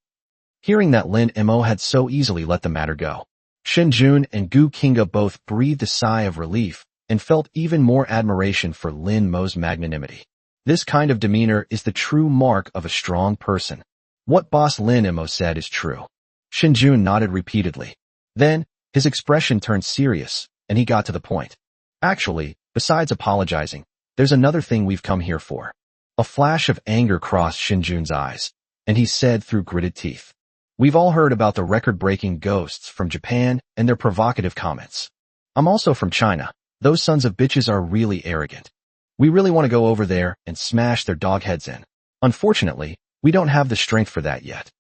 Hearing that Lin Mo had so easily let the matter go, Shinjun and Gu Kinga both breathed a sigh of relief and felt even more admiration for Lin Mo's magnanimity. This kind of demeanor is the true mark of a strong person. What Boss Lin Mo said is true. Shinjun nodded repeatedly. Then, his expression turned serious, and he got to the point. Actually, besides apologizing, there's another thing we've come here for. A flash of anger crossed Shinjun's eyes, and he said through gritted teeth, "We've all heard about the record-breaking ghosts from Japan and their provocative comments. I'm also from China. Those sons of bitches are really arrogant. We really want to go over there and smash their dog heads in. Unfortunately, we don't have the strength for that yet."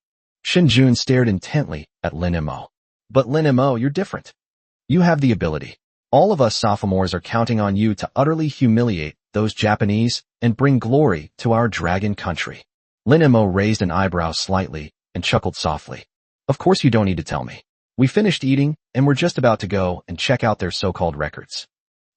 Shinjun stared intently at Lin Mo. "But Lin Mo, you're different. You have the ability. All of us sophomores are counting on you to utterly humiliate those Japanese and bring glory to our dragon country." Lin Mo raised an eyebrow slightly and chuckled softly. "Of course you don't need to tell me. We finished eating and we're just about to go and check out their so-called records."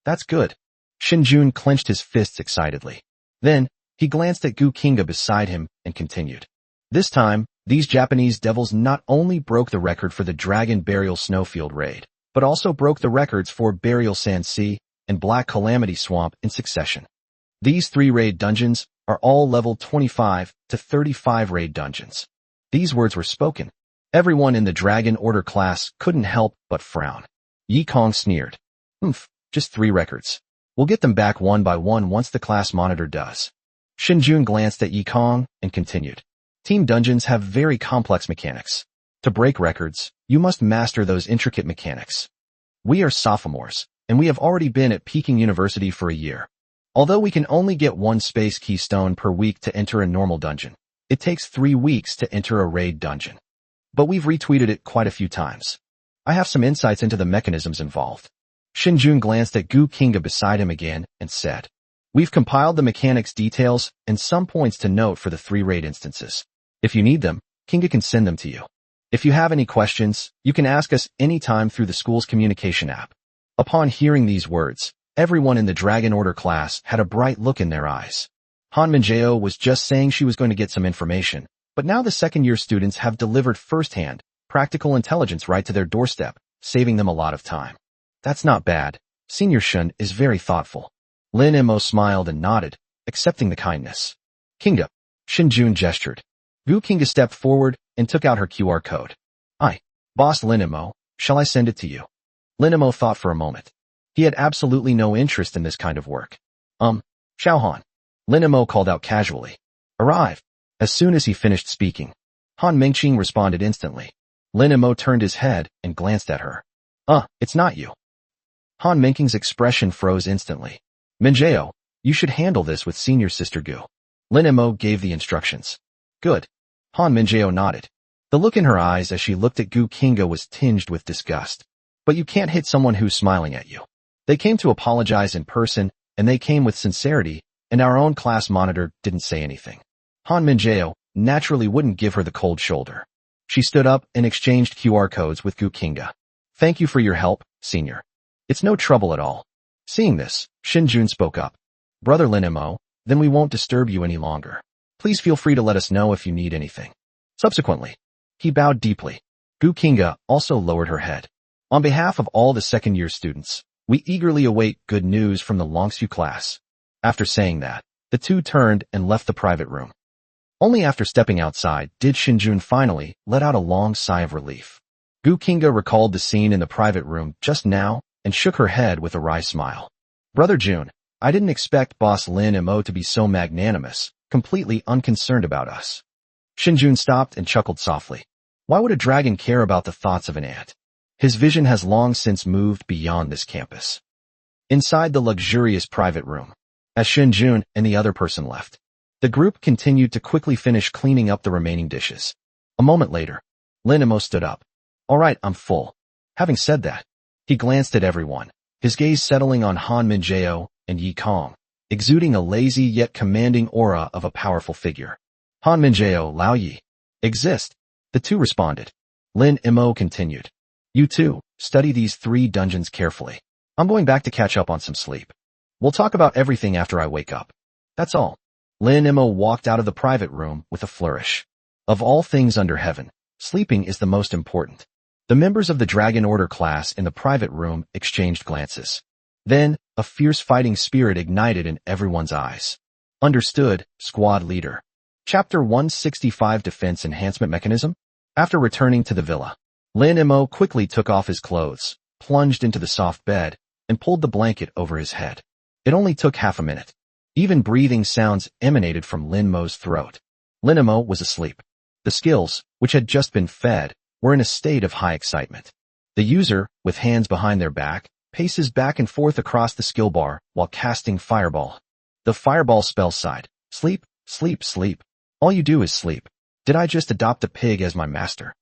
"That's good." Shinjun clenched his fists excitedly. Then, he glanced at Gu Kinga beside him and continued. "This time, these Japanese devils not only broke the record for the Dragon Burial Snowfield raid, but also broke the records for Burial Sand Sea and Black Calamity Swamp in succession. These 3 raid dungeons are all level 25 to 35 raid dungeons." These words were spoken. Everyone in the Dragon Order class couldn't help but frown. Yi Kong sneered. Just 3 records. We'll get them back one by one once the class monitor does." Shinjun glanced at Yi Kong and continued. "Team dungeons have very complex mechanics. To break records, you must master those intricate mechanics. We are sophomores, and we have already been at Peking University for a year. Although we can only get 1 space keystone per week to enter a normal dungeon, it takes 3 weeks to enter a raid dungeon. But we've retweeted it quite a few times. I have some insights into the mechanisms involved." Shinjun glanced at Gu Kinga beside him again and said, "We've compiled the mechanics details and some points to note for the 3 raid instances. If you need them, Kinga can send them to you. If you have any questions, you can ask us anytime through the school's communication app." Upon hearing these words, everyone in the Dragon Order class had a bright look in their eyes. Han Minjao was just saying she was going to get some information, but now the second-year students have delivered firsthand, practical intelligence right to their doorstep, saving them a lot of time. "That's not bad. Senior Shun is very thoughtful." Lin Mo smiled and nodded, accepting the kindness. "Kinga." Shinjun gestured. Gu Kinga stepped forward and took out her QR code. Boss Lin Mo, shall I send it to you?" Lin Mo thought for a moment. He had absolutely no interest in this kind of work. Xiaohan. Lin Mo called out casually. "Arrive." As soon as he finished speaking, Han Mingqing responded instantly. Lin Mo turned his head and glanced at her. It's not you." Han Mingqing's expression froze instantly. "Minjao, you should handle this with senior sister Gu." Lin Mo gave the instructions. "Good." Han Minjao nodded. The look in her eyes as she looked at Gu Kinga was tinged with disgust. But you can't hit someone who's smiling at you. They came to apologize in person, and they came with sincerity, and our own class monitor didn't say anything. Han Minjao naturally wouldn't give her the cold shoulder. She stood up and exchanged QR codes with Gu Kinga. "Thank you for your help, senior. It's no trouble at all." Seeing this, Shinjun spoke up. "Brother Lin Mo, then we won't disturb you any longer. Please feel free to let us know if you need anything." Subsequently, he bowed deeply. Gu Kinga also lowered her head. "On behalf of all the second-year students, we eagerly await good news from the Longsu class." After saying that, the two turned and left the private room. Only after stepping outside did Shinjun finally let out a long sigh of relief. Gu Kinga recalled the scene in the private room just now and shook her head with a wry smile. "Brother Jun, I didn't expect Boss Lin Mo to be so magnanimous, completely unconcerned about us." Shinjun stopped and chuckled softly. Why would a dragon care about the thoughts of an ant? His vision has long since moved beyond this campus. Inside the luxurious private room, as Shinjun and the other person left, the group continued to quickly finish cleaning up the remaining dishes. A moment later, Lin Mo stood up. "All right, I'm full." Having said that, he glanced at everyone, his gaze settling on Han Minjao and Yi Kong, exuding a lazy yet commanding aura of a powerful figure. Han Minjao, Lao Yi. Exist. The two responded. Lin Mo continued. "You two, study these 3 dungeons carefully. I'm going back to catch up on some sleep. We'll talk about everything after I wake up. That's all." Lin Mo walked out of the private room with a flourish. Of all things under heaven, sleeping is the most important. The members of the Dragon Order class in the private room exchanged glances. Then, a fierce fighting spirit ignited in everyone's eyes. Understood, squad leader. Chapter 165 Defense Enhancement Mechanism? After returning to the villa, Lin Mo quickly took off his clothes, plunged into the soft bed, and pulled the blanket over his head. It only took half a minute. Even breathing sounds emanated from Lin Mo's throat. Lin Mo was asleep. The skills, which had just been fed, were in a state of high excitement. The user, with hands behind their back, paces back and forth across the skill bar while casting Fireball. The Fireball spell sighed. Sleep, sleep, sleep. All you do is sleep. Did I just adopt a pig as my master?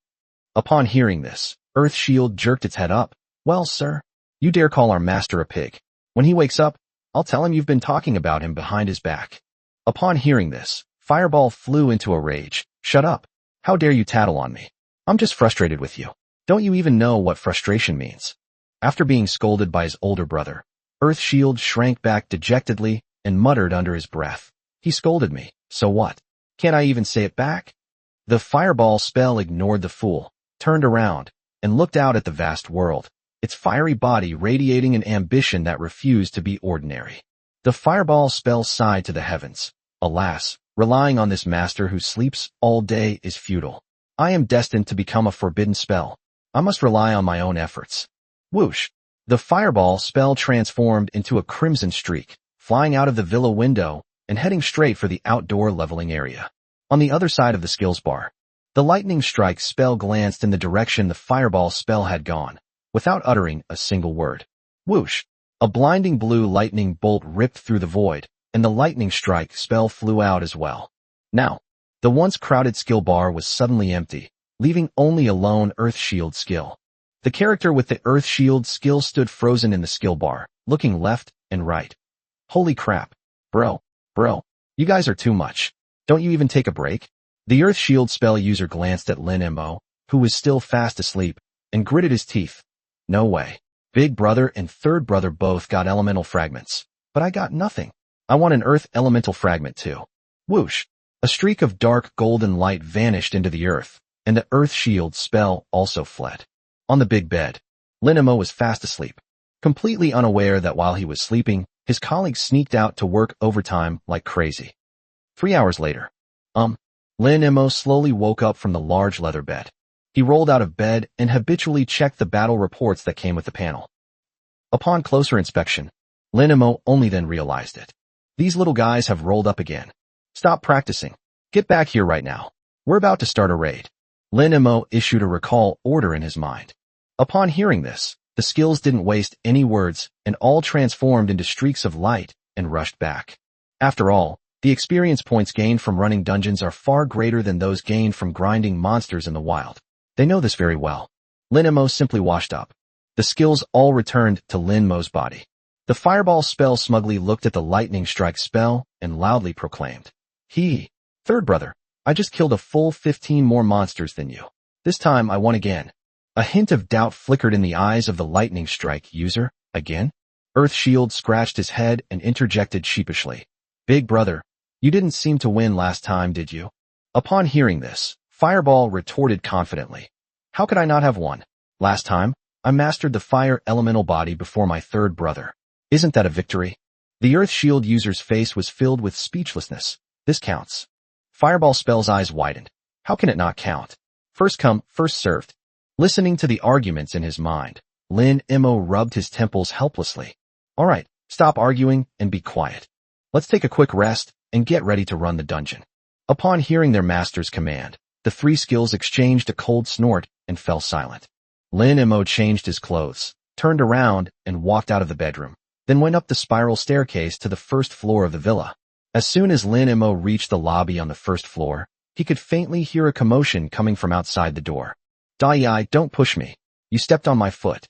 Upon hearing this, Earth Shield jerked its head up. Well, sir, you dare call our master a pig. When he wakes up, I'll tell him you've been talking about him behind his back. Upon hearing this, Fireball flew into a rage. Shut up. How dare you tattle on me? I'm just frustrated with you. Don't you even know what frustration means? After being scolded by his older brother, Earth Shield shrank back dejectedly and muttered under his breath. He scolded me, so what? Can't I even say it back? The Fireball spell ignored the fool, turned around, and looked out at the vast world, its fiery body radiating an ambition that refused to be ordinary. The Fireball spell sighed to the heavens. Alas, relying on this master who sleeps all day is futile. I am destined to become a forbidden spell. I must rely on my own efforts. Whoosh! The Fireball spell transformed into a crimson streak, flying out of the villa window and heading straight for the outdoor leveling area. On the other side of the skills bar, the Lightning Strike spell glanced in the direction the Fireball spell had gone, without uttering a single word. Whoosh! A blinding blue lightning bolt ripped through the void, and the Lightning Strike spell flew out as well. Now, the once crowded skill bar was suddenly empty, leaving only a lone Earth Shield skill. The character with the Earth Shield skill stood frozen in the skill bar, looking left and right. Holy crap. Bro, you guys are too much. Don't you even take a break? The Earth Shield spell user glanced at Lin Mo, who was still fast asleep, and gritted his teeth. No way. Big brother and third brother both got elemental fragments, but I got nothing. I want an Earth elemental fragment too. Whoosh! A streak of dark golden light vanished into the earth, and the Earth Shield spell also fled. On the big bed, Lin Mo was fast asleep, completely unaware that while he was sleeping, his colleagues sneaked out to work overtime like crazy. 3 hours later, Lin Mo slowly woke up from the large leather bed. He rolled out of bed and habitually checked the battle reports that came with the panel. Upon closer inspection, Lin Mo only then realized it. These little guys have rolled up again. Stop practicing. Get back here right now. We're about to start a raid. Lin Mo issued a recall order in his mind. Upon hearing this, the skills didn't waste any words and all transformed into streaks of light and rushed back. After all, the experience points gained from running dungeons are far greater than those gained from grinding monsters in the wild. They know this very well. Lin Mo simply washed up. The skills all returned to Lin Mo's body. The Fireball spell smugly looked at the Lightning Strike spell and loudly proclaimed. Third brother, I just killed a full 15 more monsters than you. This time I won again. A hint of doubt flickered in the eyes of the Lightning Strike user. Again? Earth Shield scratched his head and interjected sheepishly. Big brother, you didn't seem to win last time, did you? Upon hearing this, Fireball retorted confidently. How could I not have won? Last time, I mastered the fire elemental body before my third brother. Isn't that a victory? The Earth Shield user's face was filled with speechlessness. This counts. Fireball spell's eyes widened. How can it not count? First come, first served. Listening to the arguments in his mind, Lin Mo rubbed his temples helplessly. All right, stop arguing and be quiet. Let's take a quick rest and get ready to run the dungeon. Upon hearing their master's command, the three skills exchanged a cold snort and fell silent. Lin Mo changed his clothes, turned around and walked out of the bedroom, then went up the spiral staircase to the first floor of the villa. As soon as Lin Mo reached the lobby on the first floor, he could faintly hear a commotion coming from outside the door. Dai, don't push me. You stepped on my foot.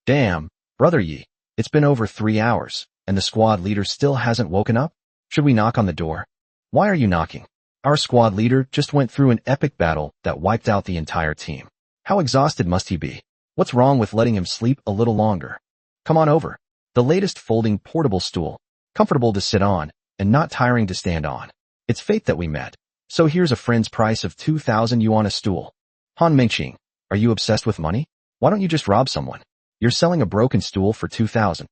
Damn, brother Yi, it's been over 3 hours, and the squad leader still hasn't woken up? Should we knock on the door? Why are you knocking? Our squad leader just went through an epic battle that wiped out the entire team. How exhausted must he be? What's wrong with letting him sleep a little longer? Come on over. The latest folding portable stool, comfortable to sit on, and not tiring to stand on. It's fate that we met. So here's a friend's price of 2,000 yuan a stool. Han Mingqing, are you obsessed with money? Why don't you just rob someone? You're selling a broken stool for 2,000.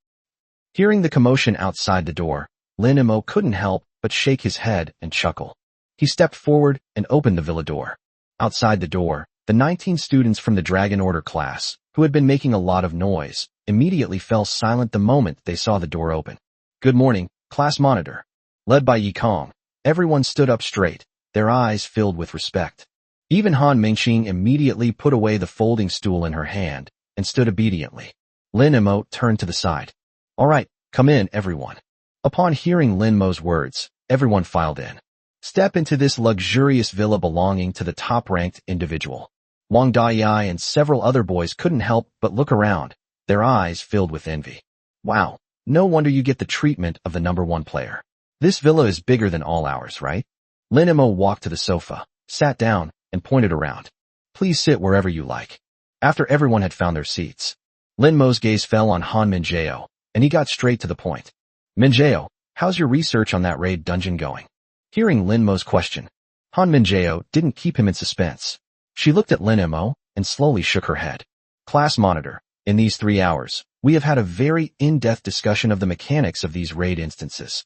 Hearing the commotion outside the door, Lin Mo couldn't help but shake his head and chuckle. He stepped forward and opened the villa door. Outside the door, the 19 students from the Dragon Order class, who had been making a lot of noise, immediately fell silent the moment they saw the door open. Good morning, class monitor. Led by Yi Kong, everyone stood up straight, their eyes filled with respect. Even Han Mingqing immediately put away the folding stool in her hand and stood obediently. Lin Mo turned to the side. All right, come in, everyone. Upon hearing Lin Mo's words, everyone filed in. Step into this luxurious villa belonging to the top-ranked individual. Wang Daiyai and several other boys couldn't help but look around, their eyes filled with envy. Wow, no wonder you get the treatment of the #1 player. This villa is bigger than all ours, right? Lin Mo walked to the sofa, sat down, and pointed around. Please sit wherever you like. After everyone had found their seats, Lin Mo's gaze fell on Han Minjiao, and he got straight to the point. Minjiao, how's your research on that raid dungeon going? Hearing Lin Mo's question, Han Minjiao didn't keep him in suspense. She looked at Lin Mo and slowly shook her head. Class monitor, in these 3 hours, we have had a very in-depth discussion of the mechanics of these raid instances.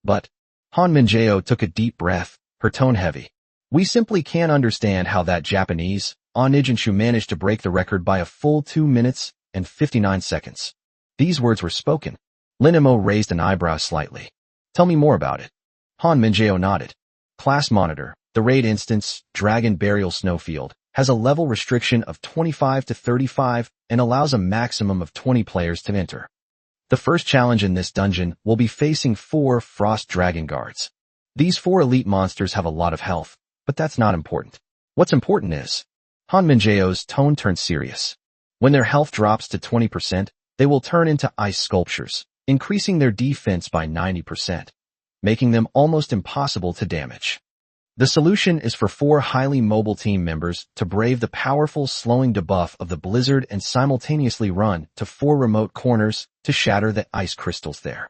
But, Han Minjiao took a deep breath, her tone heavy. We simply can't understand how that Japanese, On Nijinshu managed to break the record by a full 2 minutes and 59 seconds. These words were spoken. Lin Mo raised an eyebrow slightly. Tell me more about it. Han Minjiao nodded. Class monitor, the raid instance, Dragon Burial Snowfield, has a level restriction of 25 to 35 and allows a maximum of 20 players to enter. The first challenge in this dungeon will be facing 4 Frost Dragon Guards. These 4 elite monsters have a lot of health, but that's not important. What's important is, Han Minjiao's tone turned serious. When their health drops to 20%, they will turn into ice sculptures, increasing their defense by 90%, making them almost impossible to damage. The solution is for 4 highly mobile team members to brave the powerful slowing debuff of the blizzard and simultaneously run to 4 remote corners to shatter the ice crystals there.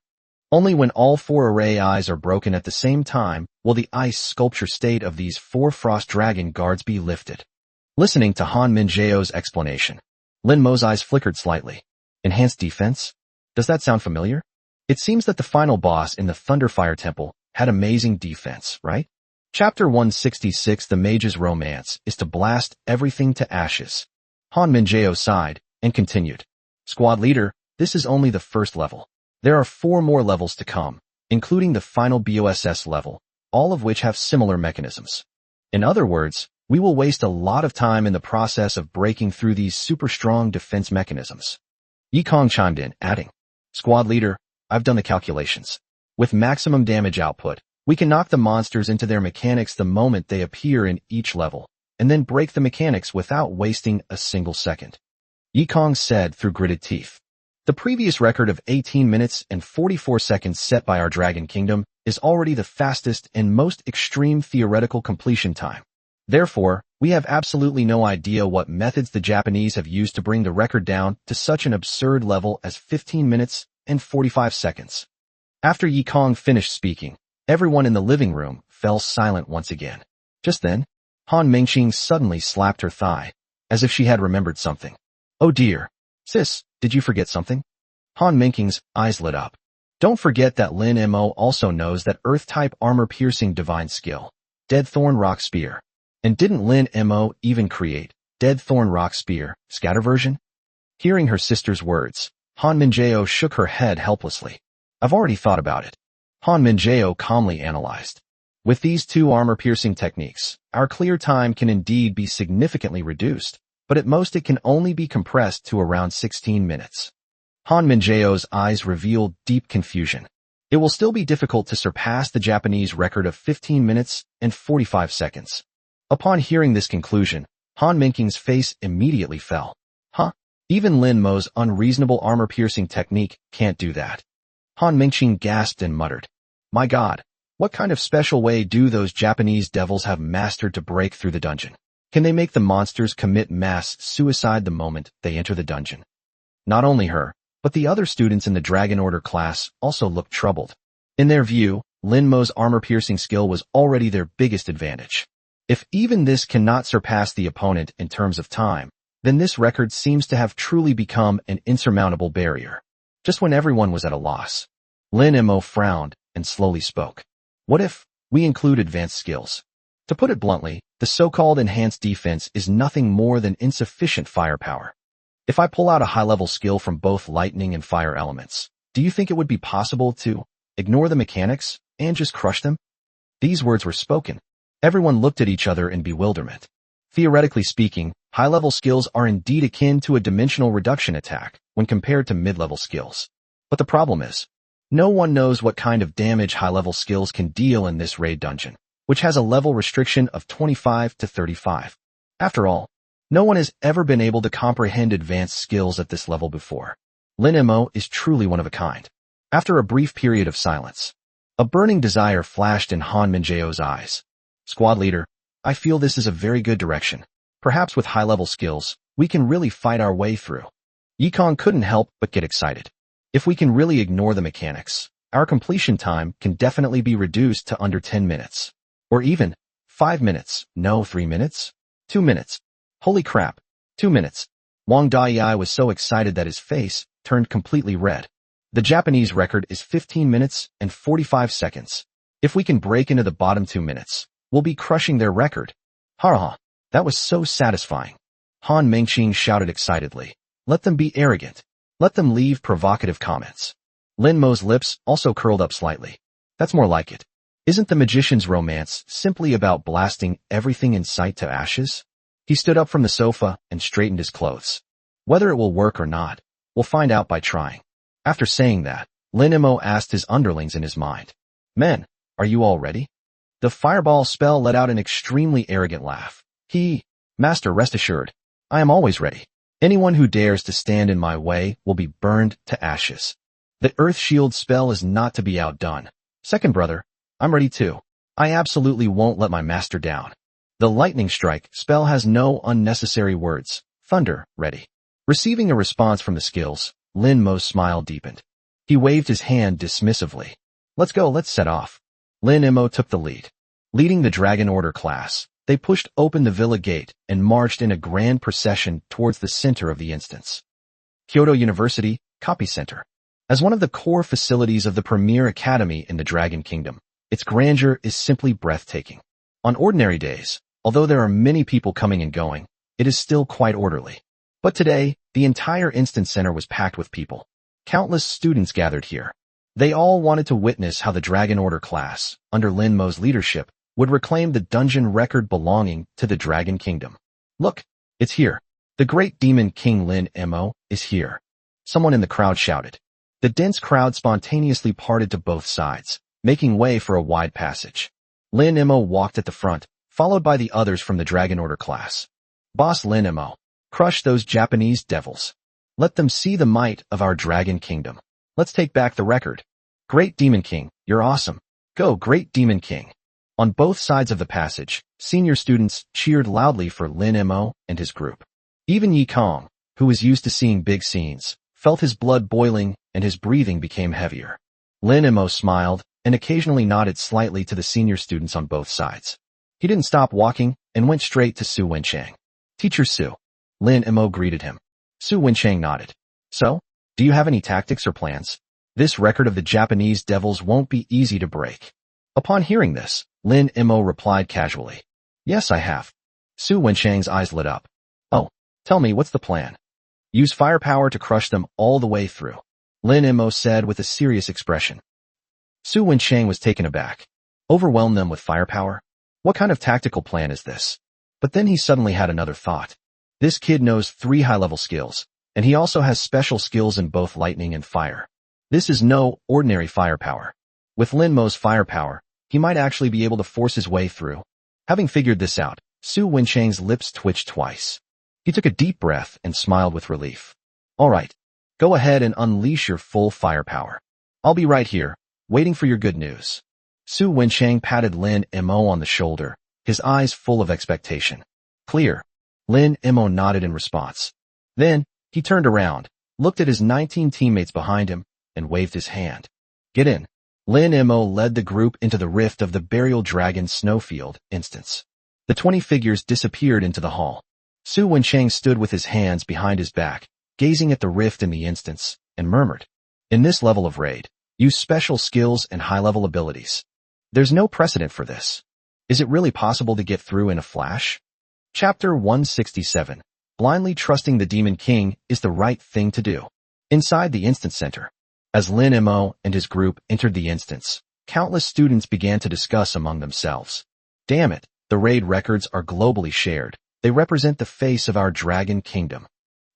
Only when all 4 array eyes are broken at the same time will the ice sculpture state of these 4 Frost Dragon Guards be lifted. Listening to Han Minjiao's explanation, Lin Mo's eyes flickered slightly. Enhanced defense? Does that sound familiar? It seems that the final boss in the Thunderfire Temple had amazing defense, right? Chapter 166 The Mage's Romance is to blast everything to ashes. Han Minjiao sighed and continued. Squad leader, this is only the first level. There are 4 more levels to come, including the final BOSS level, all of which have similar mechanisms. In other words, we will waste a lot of time in the process of breaking through these super strong defense mechanisms. Yi Kong chimed in, adding, Squad leader, I've done the calculations. With maximum damage output, we can knock the monsters into their mechanics the moment they appear in each level, and then break the mechanics without wasting a single second. Yi Kong said through gritted teeth. The previous record of 18 minutes and 44 seconds set by our Dragon Kingdom is already the fastest and most extreme theoretical completion time. Therefore, we have absolutely no idea what methods the Japanese have used to bring the record down to such an absurd level as 15 minutes and 45 seconds. After Yi Kong finished speaking, everyone in the living room fell silent once again. Just then, Han Mingqing suddenly slapped her thigh, as if she had remembered something. Oh dear. Sis, did you forget something? Han Mingqing's eyes lit up. Don't forget that Lin Mo also knows that Earth-type armor-piercing divine skill, Dead Thorn Rock Spear. And didn't Lin Mo even create Dead Thorn Rock Spear, scatter version? Hearing her sister's words, Han Minjiao shook her head helplessly. I've already thought about it. Han Minjiao calmly analyzed. With these 2 armor-piercing techniques, our clear time can indeed be significantly reduced, but at most it can only be compressed to around 16 minutes. Han Minjiao's eyes revealed deep confusion. It will still be difficult to surpass the Japanese record of 15 minutes and 45 seconds. Upon hearing this conclusion, Han Mingqing's face immediately fell. Huh? Even Lin Mo's unreasonable armor-piercing technique can't do that. Han Mingqing gasped and muttered. My God, what kind of special way do those Japanese devils have mastered to break through the dungeon? Can they make the monsters commit mass suicide the moment they enter the dungeon? Not only her, but the other students in the Dragon Order class also looked troubled. In their view, Lin Mo's armor-piercing skill was already their biggest advantage. If even this cannot surpass the opponent in terms of time, then this record seems to have truly become an insurmountable barrier. Just when everyone was at a loss, Lin Mo frowned and slowly spoke. What if we include advanced skills? To put it bluntly, the so-called enhanced defense is nothing more than insufficient firepower. If I pull out a high-level skill from both lightning and fire elements, do you think it would be possible to ignore the mechanics and just crush them? These words were spoken. Everyone looked at each other in bewilderment. Theoretically speaking, high-level skills are indeed akin to a dimensional reduction attack when compared to mid-level skills. But the problem is, no one knows what kind of damage high-level skills can deal in this raid dungeon, which has a level restriction of 25 to 35. After all, no one has ever been able to comprehend advanced skills at this level before. Lin Mo is truly one of a kind. After a brief period of silence, a burning desire flashed in Han Minjeo's eyes. Squad leader, I feel this is a very good direction. Perhaps with high-level skills, we can really fight our way through. Yikong couldn't help but get excited. If we can really ignore the mechanics, our completion time can definitely be reduced to under 10 minutes. Or even 5 minutes. No, 3 minutes? 2 minutes. Holy crap, 2 minutes. Wang Dai was so excited that his face turned completely red. The Japanese record is 15 minutes and 45 seconds. If we can break into the bottom 2 minutes, we'll be crushing their record. Ha! That was so satisfying. Han Mengqing shouted excitedly. Let them be arrogant. Let them leave provocative comments. Lin Mo's lips also curled up slightly. That's more like it. Isn't the magician's romance simply about blasting everything in sight to ashes? He stood up from the sofa and straightened his clothes. Whether it will work or not, we'll find out by trying. After saying that, Lin Mo asked his underlings in his mind. Men, are you all ready? The fireball spell let out an extremely arrogant laugh. Master, rest assured, I am always ready. Anyone who dares to stand in my way will be burned to ashes. The Earth Shield spell is not to be outdone. Second brother, I'm ready too. I absolutely won't let my master down. The Lightning Strike spell has no unnecessary words. Thunder, ready. Receiving a response from the skills, Lin Mo's smile deepened. He waved his hand dismissively. Let's go, let's set off. Lin Mo took the lead. Leading the Dragon Order class, they pushed open the villa gate and marched in a grand procession towards the center of the instance. Kyoto University, Copy Center. As one of the core facilities of the premier academy in the Dragon Kingdom, its grandeur is simply breathtaking. On ordinary days, although there are many people coming and going, it is still quite orderly. But today, the entire instance center was packed with people. Countless students gathered here. They all wanted to witness how the Dragon Order class, under Lin Mo's leadership, would reclaim the dungeon record belonging to the Dragon Kingdom. Look, it's here. The great demon King Lin Mo is here. Someone in the crowd shouted. The dense crowd spontaneously parted to both sides, making way for a wide passage. Lin Mo walked at the front, followed by the others from the Dragon Order class. Boss Lin Mo, crush those Japanese devils. Let them see the might of our Dragon Kingdom. Let's take back the record. Great Demon King, you're awesome. Go, Great Demon King. On both sides of the passage, senior students cheered loudly for Lin Mo and his group. Even Yi Kong, who was used to seeing big scenes, felt his blood boiling and his breathing became heavier. Lin Mo smiled and occasionally nodded slightly to the senior students on both sides. He didn't stop walking and went straight to Su Wenchang. Teacher Su. Lin Mo greeted him. Su Wenchang nodded. So, do you have any tactics or plans? This record of the Japanese devils won't be easy to break. Upon hearing this, Lin Mo replied casually. Yes, I have. Su Wenchang's eyes lit up. Oh, tell me, what's the plan? Use firepower to crush them all the way through. Lin Mo said with a serious expression. Su Wenchang was taken aback. Overwhelm them with firepower? What kind of tactical plan is this? But then he suddenly had another thought. This kid knows 3 high-level skills, and he also has special skills in both lightning and fire. This is no ordinary firepower. With Lin Mo's firepower, he might actually be able to force his way through. Having figured this out, Su Wenchang's lips twitched twice. He took a deep breath and smiled with relief. All right, go ahead and unleash your full firepower. I'll be right here, waiting for your good news. Su Wenchang patted Lin Mo on the shoulder, his eyes full of expectation. Clear. Lin Mo nodded in response. Then, he turned around, looked at his 19 teammates behind him, and waved his hand. Get in. Lin Mo led the group into the rift of the Burial Dragon Snowfield instance. The 20 figures disappeared into the hall. Su Wencheng stood with his hands behind his back, gazing at the rift in the instance, and murmured, "In this level of raid, use special skills and high-level abilities. There's no precedent for this. Is it really possible to get through in a flash?" Chapter 167. Blindly trusting the Demon King is the right thing to do. Inside the instance center, as Lin Mo and his group entered the instance, countless students began to discuss among themselves. Damn it, the raid records are globally shared. They represent the face of our Dragon Kingdom.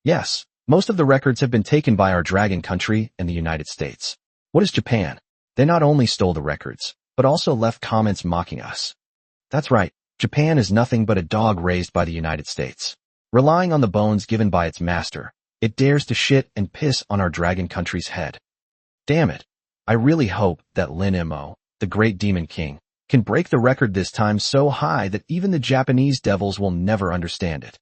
Yes, most of the records have been taken by our Dragon Country and the United States. What is Japan? They not only stole the records, but also left comments mocking us. That's right, Japan is nothing but a dog raised by the United States. Relying on the bones given by its master, it dares to shit and piss on our Dragon Country's head. Damn it. I really hope that Lin Mo, the great Demon King, can break the record this time so high that even the Japanese devils will never understand it.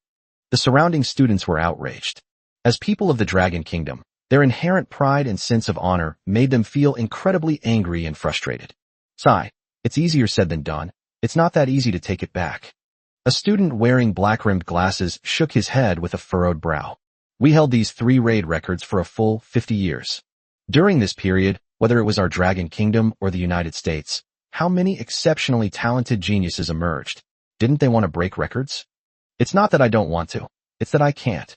The surrounding students were outraged. As people of the Dragon Kingdom, their inherent pride and sense of honor made them feel incredibly angry and frustrated. Sigh, it's easier said than done. It's not that easy to take it back. A student wearing black-rimmed glasses shook his head with a furrowed brow. We held these 3 raid records for a full 50 years. During this period, whether it was our Dragon Kingdom or the United States, how many exceptionally talented geniuses emerged? Didn't they want to break records? It's not that I don't want to. It's that I can't.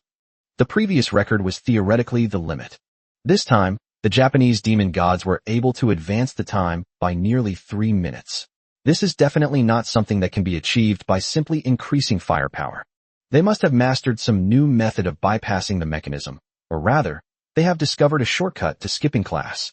The previous record was theoretically the limit. This time, the Japanese demon gods were able to advance the time by nearly 3 minutes. This is definitely not something that can be achieved by simply increasing firepower. They must have mastered some new method of bypassing the mechanism, or rather, they have discovered a shortcut to skipping class.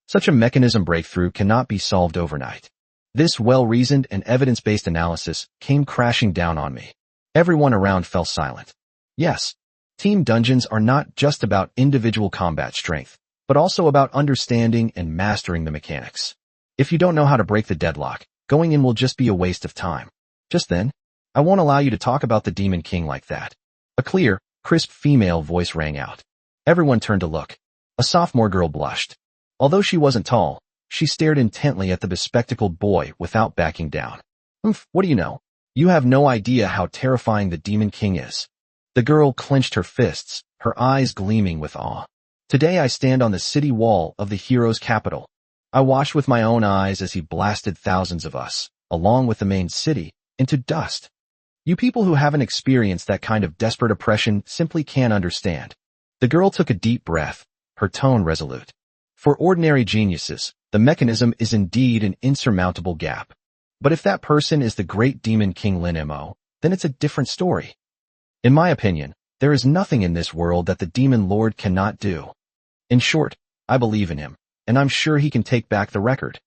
Such a mechanism breakthrough cannot be solved overnight. This well-reasoned and evidence-based analysis came crashing down on me. Everyone around fell silent. Yes, team dungeons are not just about individual combat strength, but also about understanding and mastering the mechanics. If you don't know how to break the deadlock, going in will just be a waste of time. Just then, I won't allow you to talk about the Demon King like that. A clear, crisp female voice rang out. Everyone turned to look. A sophomore girl blushed. Although she wasn't tall, she stared intently at the bespectacled boy without backing down. What do you know? You have no idea how terrifying the Demon King is. The girl clenched her fists, her eyes gleaming with awe. Today I stand on the city wall of the hero's capital. I watched with my own eyes as he blasted thousands of us, along with the main city, into dust. You people who haven't experienced that kind of desperate oppression simply can't understand. The girl took a deep breath, her tone resolute. For ordinary geniuses, the mechanism is indeed an insurmountable gap. But if that person is the great Demon King Lin Mo, then it's a different story. In my opinion, there is nothing in this world that the Demon Lord cannot do. In short, I believe in him, and I'm sure he can take back the record.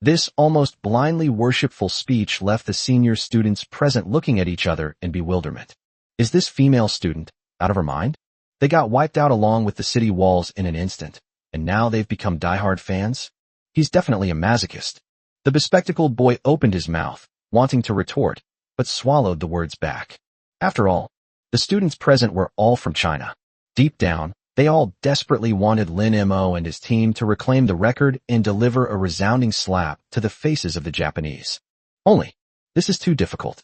This almost blindly worshipful speech left the senior students present looking at each other in bewilderment. Is this female student out of her mind? They got wiped out along with the city walls in an instant, and now they've become diehard fans? He's definitely a masochist. The bespectacled boy opened his mouth, wanting to retort, but swallowed the words back. After all, the students present were all from China. Deep down, they all desperately wanted Lin Mo and his team to reclaim the record and deliver a resounding slap to the faces of the Japanese. Only, this is too difficult.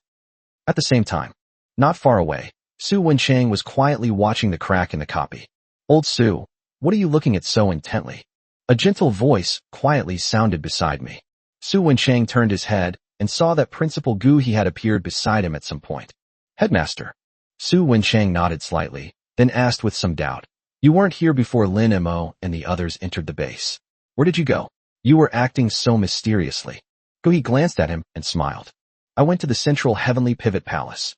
At the same time, not far away, Su Wencheng was quietly watching the crack in the copy. "Old Su, what are you looking at so intently?" A gentle voice quietly sounded beside me. Su Wencheng turned his head and saw that Principal Gu He had appeared beside him at some point. "Headmaster." Su Wencheng nodded slightly, then asked with some doubt, "You weren't here before Lin Mo and the others entered the base. Where did you go? You were acting so mysteriously." Gu He glanced at him and smiled. "I went to the central heavenly pivot palace."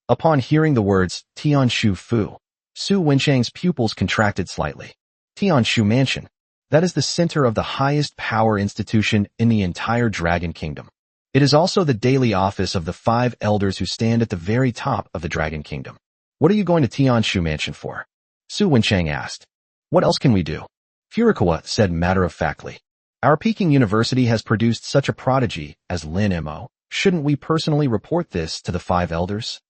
Upon hearing the words, Tianshu Fu, Su Wencheng's pupils contracted slightly. Tianshu Mansion. That is the center of the highest power institution in the entire Dragon Kingdom. It is also the daily office of the 5 elders who stand at the very top of the Dragon Kingdom. "What are you going to Tianshu Mansion for?" Su Wencheng asked. "What else can we do?" Furukawa said matter-of-factly. "Our Peking University has produced such a prodigy as Lin Mo. Shouldn't we personally report this to the 5 elders?"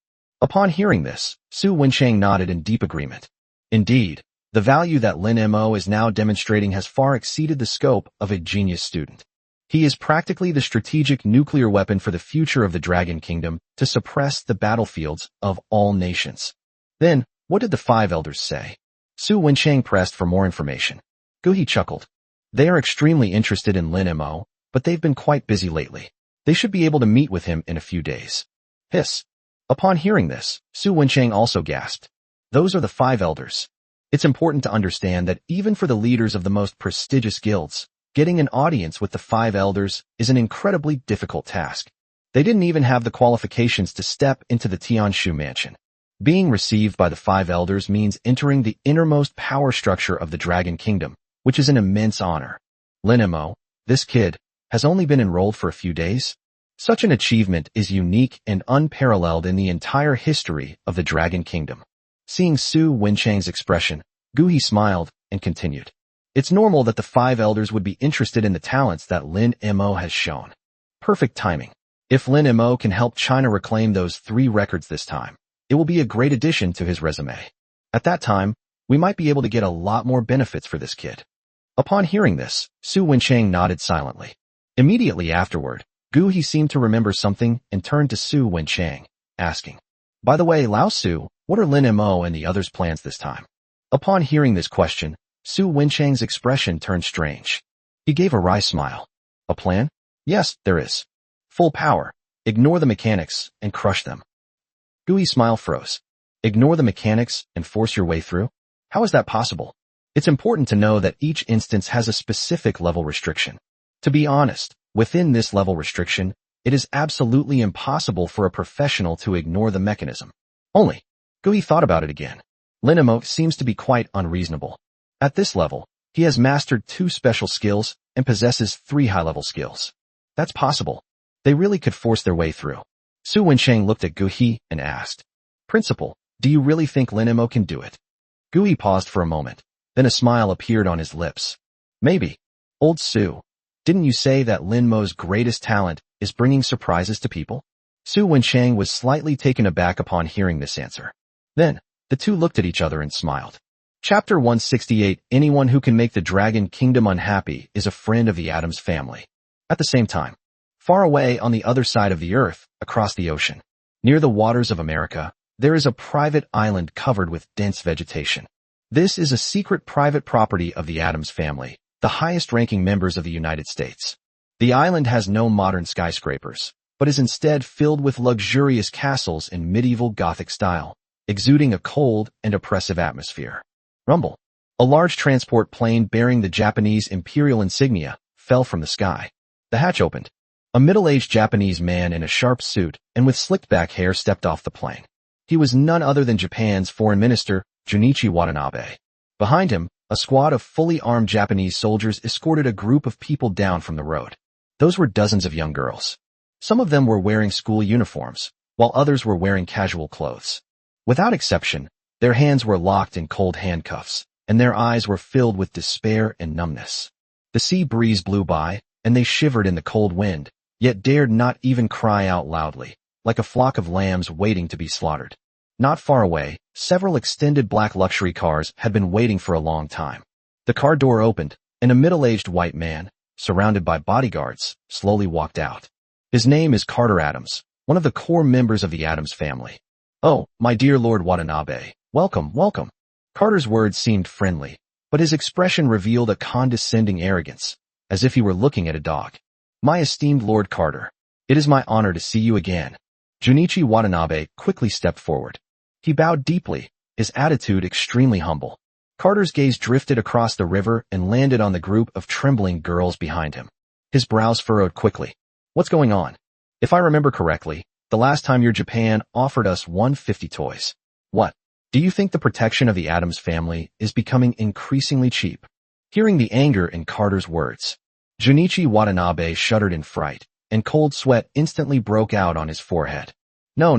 Upon hearing this, Su Wencheng nodded in deep agreement. Indeed, the value that Lin Mo is now demonstrating has far exceeded the scope of a genius student. He is practically the strategic nuclear weapon for the future of the Dragon Kingdom to suppress the battlefields of all nations. Then, what did the five elders say? Su Wenchang pressed for more information. Gu He chuckled. They are extremely interested in Lin Mo, but they've been quite busy lately. They should be able to meet with him in a few days. Hiss. Upon hearing this, Su Wenchang also gasped. Those are the five elders. It's important to understand that even for the leaders of the most prestigious guilds, getting an audience with the five elders is an incredibly difficult task. They didn't even have the qualifications to step into the Tianshu mansion. Being received by the five elders means entering the innermost power structure of the Dragon Kingdom, which is an immense honor. Lin Mo, this kid, has only been enrolled for a few days. Such an achievement is unique and unparalleled in the entire history of the Dragon Kingdom. Seeing Su Wenchang's expression, Gu He smiled and continued. It's normal that the five elders would be interested in the talents that Lin Mo has shown. Perfect timing. If Lin Mo can help China reclaim those 3 records this time, it will be a great addition to his resume. At that time, we might be able to get a lot more benefits for this kid. Upon hearing this, Su Wenchang nodded silently. Immediately afterward, Gu He seemed to remember something and turned to Su Wenchang, asking, By the way, Lao Su, what are Lin Mo and the others' plans this time? Upon hearing this question, Su Wenchang's expression turned strange. He gave a wry smile. A plan? Yes, there is. Full power. Ignore the mechanics and crush them. Gu He's smile froze. Ignore the mechanics and force your way through? How is that possible? It's important to know that each instance has a specific level restriction. To be honest, within this level restriction, it is absolutely impossible for a professional to ignore the mechanism. Only, Gu He thought about it again. Lin Mo seems to be quite unreasonable. At this level, he has mastered 2 special skills and possesses 3 high-level skills. That's possible. They really could force their way through. Su Wenchang looked at Gu He and asked, Principal, do you really think Lin Mo can do it? Gu He paused for a moment. Then a smile appeared on his lips. Maybe. Old Su, didn't you say that Lin Mo's greatest talent is bringing surprises to people? Su Wenchang was slightly taken aback upon hearing this answer. Then, the two looked at each other and smiled. Chapter 168. Anyone who can make the Dragon Kingdom unhappy is a friend of the Addams family. At the same time, far away on the other side of the earth, across the ocean, near the waters of America, there is a private island covered with dense vegetation. This is a secret private property of the Addams family, the highest-ranking members of the United States. The island has no modern skyscrapers, but is instead filled with luxurious castles in medieval Gothic style, exuding a cold and oppressive atmosphere. Rumble. A large transport plane bearing the Japanese imperial insignia fell from the sky. The hatch opened. A middle-aged Japanese man in a sharp suit and with slicked-back hair stepped off the plane. He was none other than Japan's foreign minister, Junichi Watanabe. Behind him, a squad of fully armed Japanese soldiers escorted a group of people down from the road. Those were dozens of young girls. Some of them were wearing school uniforms, while others were wearing casual clothes. Without exception, their hands were locked in cold handcuffs, and their eyes were filled with despair and numbness. The sea breeze blew by, and they shivered in the cold wind, yet dared not even cry out loudly, like a flock of lambs waiting to be slaughtered. Not far away, several extended black luxury cars had been waiting for a long time. The car door opened, and a middle-aged white man, surrounded by bodyguards, slowly walked out. His name is Carter Addams, one of the core members of the Addams family. Oh, my dear Lord Watanabe, welcome, welcome. Carter's words seemed friendly, but his expression revealed a condescending arrogance, as if he were looking at a dog. My esteemed Lord Carter, it is my honor to see you again. Junichi Watanabe quickly stepped forward. He bowed deeply, his attitude extremely humble. Carter's gaze drifted across the river and landed on the group of trembling girls behind him. His brows furrowed quickly. What's going on? If I remember correctly, the last time your Japan offered us 150 toys. What? Do you think the protection of the Addams family is becoming increasingly cheap? Hearing the anger in Carter's words, Junichi Watanabe shuddered in fright, and cold sweat instantly broke out on his forehead. No.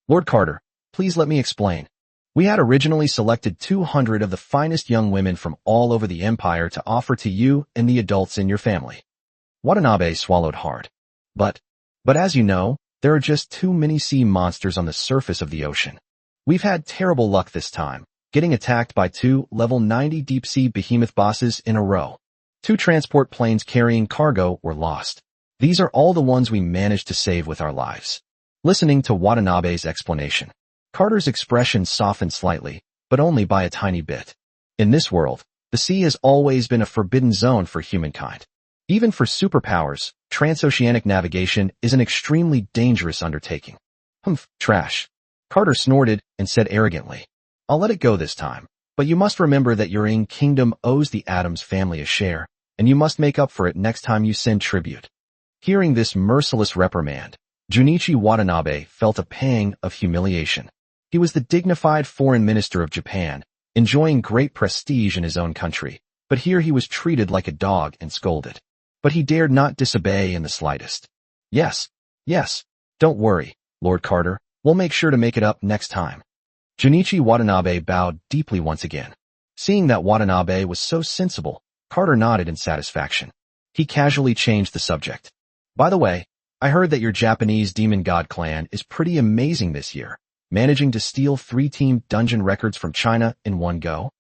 Lord Carter, please let me explain. We had originally selected 200 of the finest young women from all over the empire to offer to you and the adults in your family. Watanabe swallowed hard. But as you know, there are just too many sea monsters on the surface of the ocean. We've had terrible luck this time, getting attacked by 2 level 90 deep-sea behemoth bosses in a row. 2 transport planes carrying cargo were lost. These are all the ones we managed to save with our lives. Listening to Watanabe's explanation, Carter's expression softened slightly, but only by a tiny bit. In this world, the sea has always been a forbidden zone for humankind. Even for superpowers, transoceanic navigation is an extremely dangerous undertaking. Humph, trash. Carter snorted and said arrogantly, I'll let it go this time, but you must remember that your Ing kingdom owes the Adams family a share, and you must make up for it next time you send tribute. Hearing this merciless reprimand, Junichi Watanabe felt a pang of humiliation. He was the dignified foreign minister of Japan, enjoying great prestige in his own country, but here he was treated like a dog and scolded. But he dared not disobey in the slightest. Yes, don't worry, Lord Carter, we'll make sure to make it up next time. Junichi Watanabe bowed deeply once again. Seeing that Watanabe was so sensible, Carter nodded in satisfaction. He casually changed the subject. By the way, I heard that your Japanese Demon God clan is pretty amazing this year, managing to steal 3-team dungeon records from China in one go.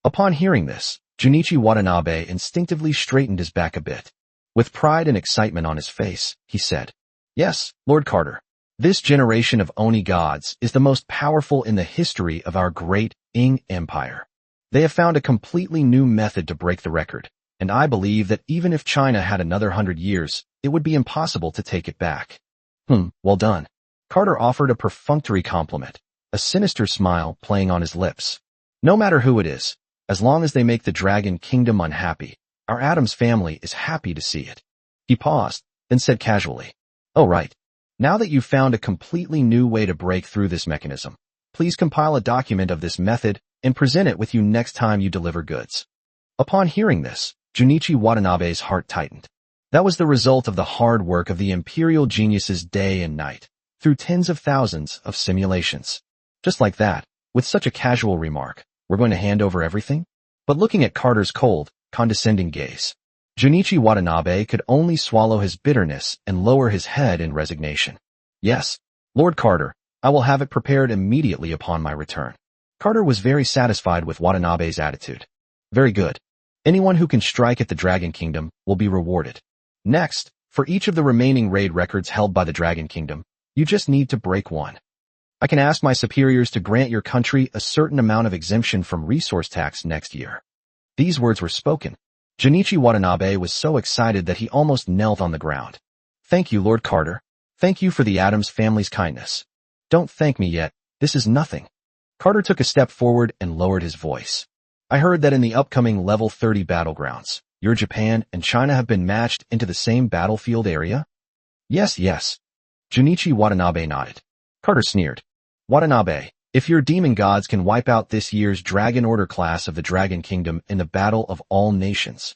Upon hearing this, Junichi Watanabe instinctively straightened his back a bit. With pride and excitement on his face, he said, Yes, Lord Carter. This generation of Oni gods is the most powerful in the history of our great Ing Empire. They have found a completely new method to break the record, and I believe that even if China had another 100 years, it would be impossible to take it back. Well done. Carter offered a perfunctory compliment, a sinister smile playing on his lips. No matter who it is, as long as they make the Dragon Kingdom unhappy, our Adams family is happy to see it. He paused, then said casually, Oh right. Now that you've found a completely new way to break through this mechanism, please compile a document of this method and present it with you next time you deliver goods. Upon hearing this, Junichi Watanabe's heart tightened. That was the result of the hard work of the Imperial geniuses day and night, through tens of thousands of simulations. Just like that, with such a casual remark, we're going to hand over everything? But looking at Carter's cold, condescending gaze, Junichi Watanabe could only swallow his bitterness and lower his head in resignation. Yes, Lord Carter, I will have it prepared immediately upon my return. Carter was very satisfied with Watanabe's attitude. Very good. Anyone who can strike at the Dragon Kingdom will be rewarded. Next, for each of the remaining raid records held by the Dragon Kingdom, you just need to break one. I can ask my superiors to grant your country a certain amount of exemption from resource tax next year. These words were spoken. Junichi Watanabe was so excited that he almost knelt on the ground. Thank you, Lord Carter. Thank you for the Adams family's kindness. Don't thank me yet. This is nothing. Carter took a step forward and lowered his voice. I heard that in the upcoming level 30 battlegrounds, your Japan and China have been matched into the same battlefield area? Yes. Junichi Watanabe nodded. Carter sneered. Watanabe, if your demon gods can wipe out this year's Dragon Order class of the Dragon Kingdom in the Battle of All Nations.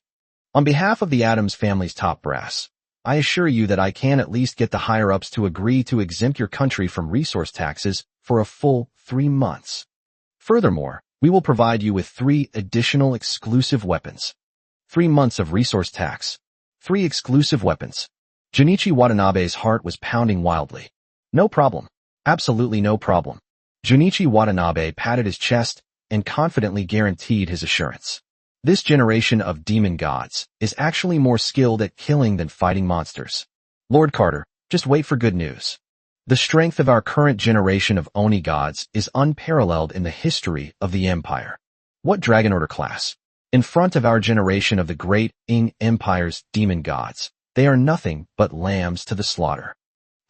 On behalf of the Adams family's top brass, I assure you that I can at least get the higher-ups to agree to exempt your country from resource taxes for a full 3 months. Furthermore, we will provide you with 3 additional exclusive weapons. 3 months of resource tax. 3 exclusive weapons. Junichi Watanabe's heart was pounding wildly. No problem. Absolutely no problem. Junichi Watanabe patted his chest and confidently guaranteed his assurance. This generation of demon gods is actually more skilled at killing than fighting monsters. Lord Carter, just wait for good news. The strength of our current generation of Oni gods is unparalleled in the history of the Empire. What Dragon Order class? In front of our generation of the great Ing Empire's demon gods, they are nothing but lambs to the slaughter.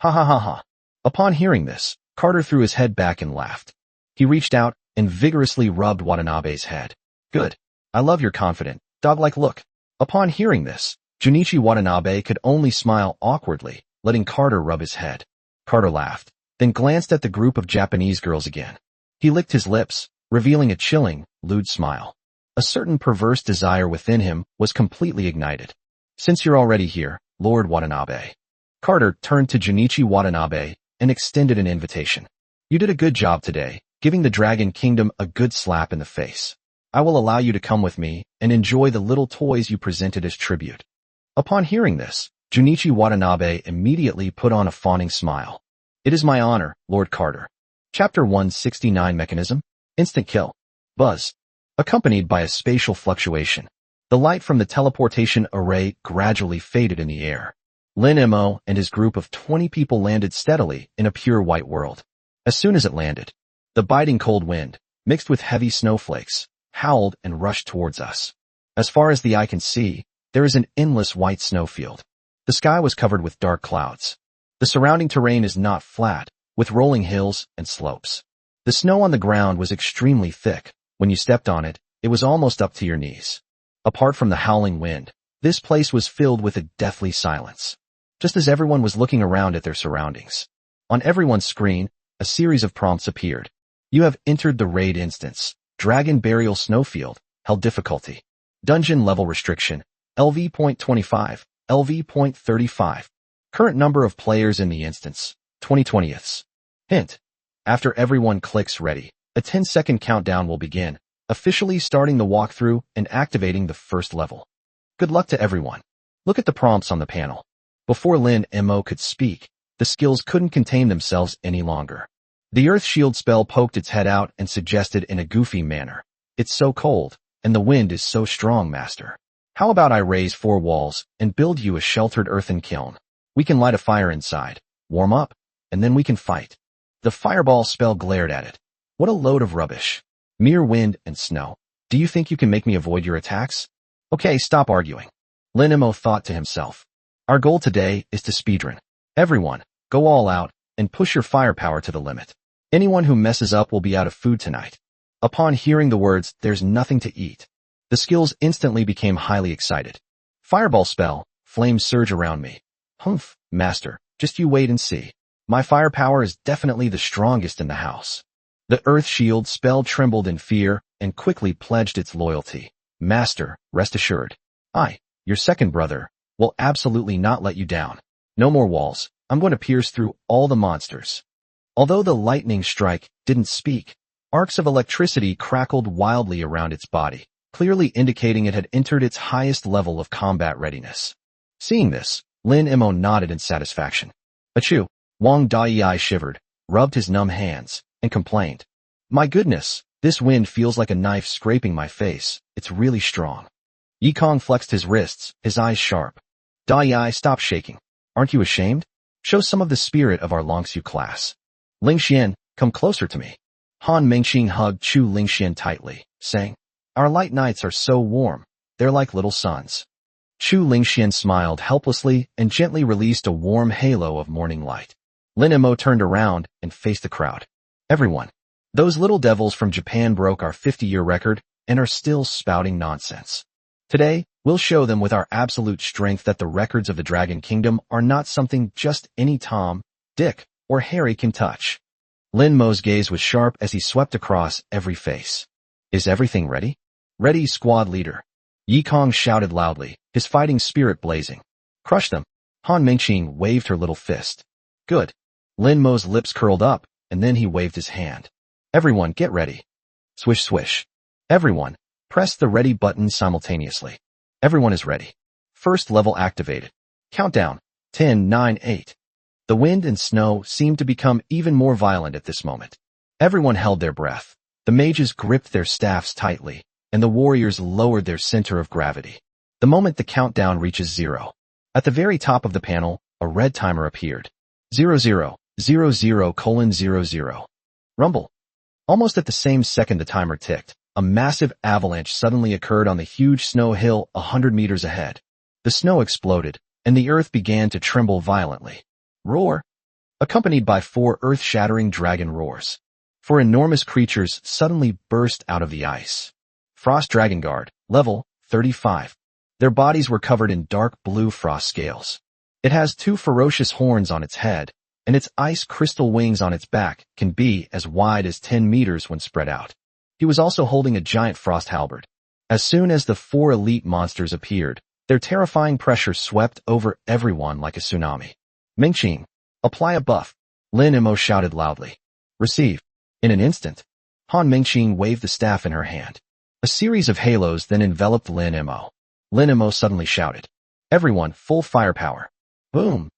Ha. Upon hearing this, Carter threw his head back and laughed. He reached out and vigorously rubbed Watanabe's head. Good. I love your confident, dog-like look. Upon hearing this, Junichi Watanabe could only smile awkwardly, letting Carter rub his head. Carter laughed, then glanced at the group of Japanese girls again. He licked his lips, revealing a chilling, lewd smile. A certain perverse desire within him was completely ignited. Since you're already here, Lord Watanabe. Carter turned to Junichi Watanabe and extended an invitation. You did a good job today, giving the Dragon Kingdom a good slap in the face. I will allow you to come with me and enjoy the little toys you presented as tribute. Upon hearing this, Junichi Watanabe immediately put on a fawning smile. It is my honor, Lord Carter. Chapter 169 Mechanism. Instant kill. Buzz. Accompanied by a spatial fluctuation. The light from the teleportation array gradually faded in the air. Lin Mo and his group of 20 people landed steadily in a pure white world. As soon as it landed, the biting cold wind, mixed with heavy snowflakes, howled and rushed towards us. As far as the eye can see, there is an endless white snowfield. The sky was covered with dark clouds. The surrounding terrain is not flat, with rolling hills and slopes. The snow on the ground was extremely thick. When you stepped on it, it was almost up to your knees. Apart from the howling wind, this place was filled with a deathly silence. Just as everyone was looking around at their surroundings. On everyone's screen, a series of prompts appeared. You have entered the raid instance. Dragon Burial Snowfield. Held difficulty. Dungeon level restriction. LV.25. LV.35. Current number of players in the instance. 20/20ths. Hint. After everyone clicks ready, a 10-second countdown will begin, officially starting the walkthrough and activating the first level. Good luck to everyone. Look at the prompts on the panel. Before Lin Mo could speak, the skills couldn't contain themselves any longer. The Earth Shield spell poked its head out and suggested in a goofy manner, "It's so cold, and the wind is so strong, Master. How about I raise 4 walls and build you a sheltered earthen kiln? We can light a fire inside, warm up, and then we can fight." The fireball spell glared at it. What a load of rubbish. Mere wind and snow. Do you think you can make me avoid your attacks? Okay, stop arguing. Lin Mo thought to himself. Our goal today is to speedrun. Everyone, go all out and push your firepower to the limit. Anyone who messes up will be out of food tonight. Upon hearing the words, "There's nothing to eat," the skills instantly became highly excited. Fireball spell, flames surge around me. Humph, Master, just you wait and see. My firepower is definitely the strongest in the house. The Earth Shield spell trembled in fear and quickly pledged its loyalty. Master, rest assured. I, your second brother, will absolutely not let you down. No more walls. I'm going to pierce through all the monsters. Although the lightning strike didn't speak, arcs of electricity crackled wildly around its body, clearly indicating it had entered its highest level of combat readiness. Seeing this, Lin Mo nodded in satisfaction. Achoo! Wang Dai shivered, rubbed his numb hands, and complained. My goodness, this wind feels like a knife scraping my face. It's really strong. Yikong flexed his wrists, his eyes sharp. Dai, stop shaking. Aren't you ashamed? Show some of the spirit of our Longsu class. Lingxian, come closer to me. Han Mengqing hugged Chu Lingxian tightly, saying, Our light nights are so warm. They're like little suns. Chu Lingxian smiled helplessly and gently released a warm halo of morning light. Lin Mo turned around and faced the crowd. Everyone, those little devils from Japan broke our 50-year record and are still spouting nonsense. Today, we'll show them with our absolute strength that the records of the Dragon Kingdom are not something just any Tom, Dick, or Harry can touch. Lin Mo's gaze was sharp as he swept across every face. Is everything ready? Ready, squad leader. Yikong shouted loudly, his fighting spirit blazing. Crush them. Han Mengqing waved her little fist. Good. Lin Mo's lips curled up, and then he waved his hand. Everyone, get ready. Swish, swish. Everyone, press the ready button simultaneously. Everyone is ready. First level activated. Countdown. 10, 9, 8. The wind and snow seemed to become even more violent at this moment. Everyone held their breath. The mages gripped their staffs tightly, and the warriors lowered their center of gravity. The moment the countdown reaches 0. At the very top of the panel, a red timer appeared. 00:00:00. Rumble. Almost at the same second the timer ticked, a massive avalanche suddenly occurred on the huge snow hill 100 meters ahead. The snow exploded, and the earth began to tremble violently. Roar! Accompanied by 4 earth-shattering dragon roars. 4 enormous creatures suddenly burst out of the ice. Frost Dragon Guard, level 35. Their bodies were covered in dark blue frost scales. It has 2 ferocious horns on its head, and its ice crystal wings on its back can be as wide as 10 meters when spread out. He was also holding a giant frost halberd. As soon as the 4 elite monsters appeared, their terrifying pressure swept over everyone like a tsunami. Mengqing, apply a buff. Lin Mo shouted loudly. Receive. In an instant, Han Mengqing waved the staff in her hand. A series of halos then enveloped Lin Mo. Lin Mo suddenly shouted. Everyone, full firepower. Boom.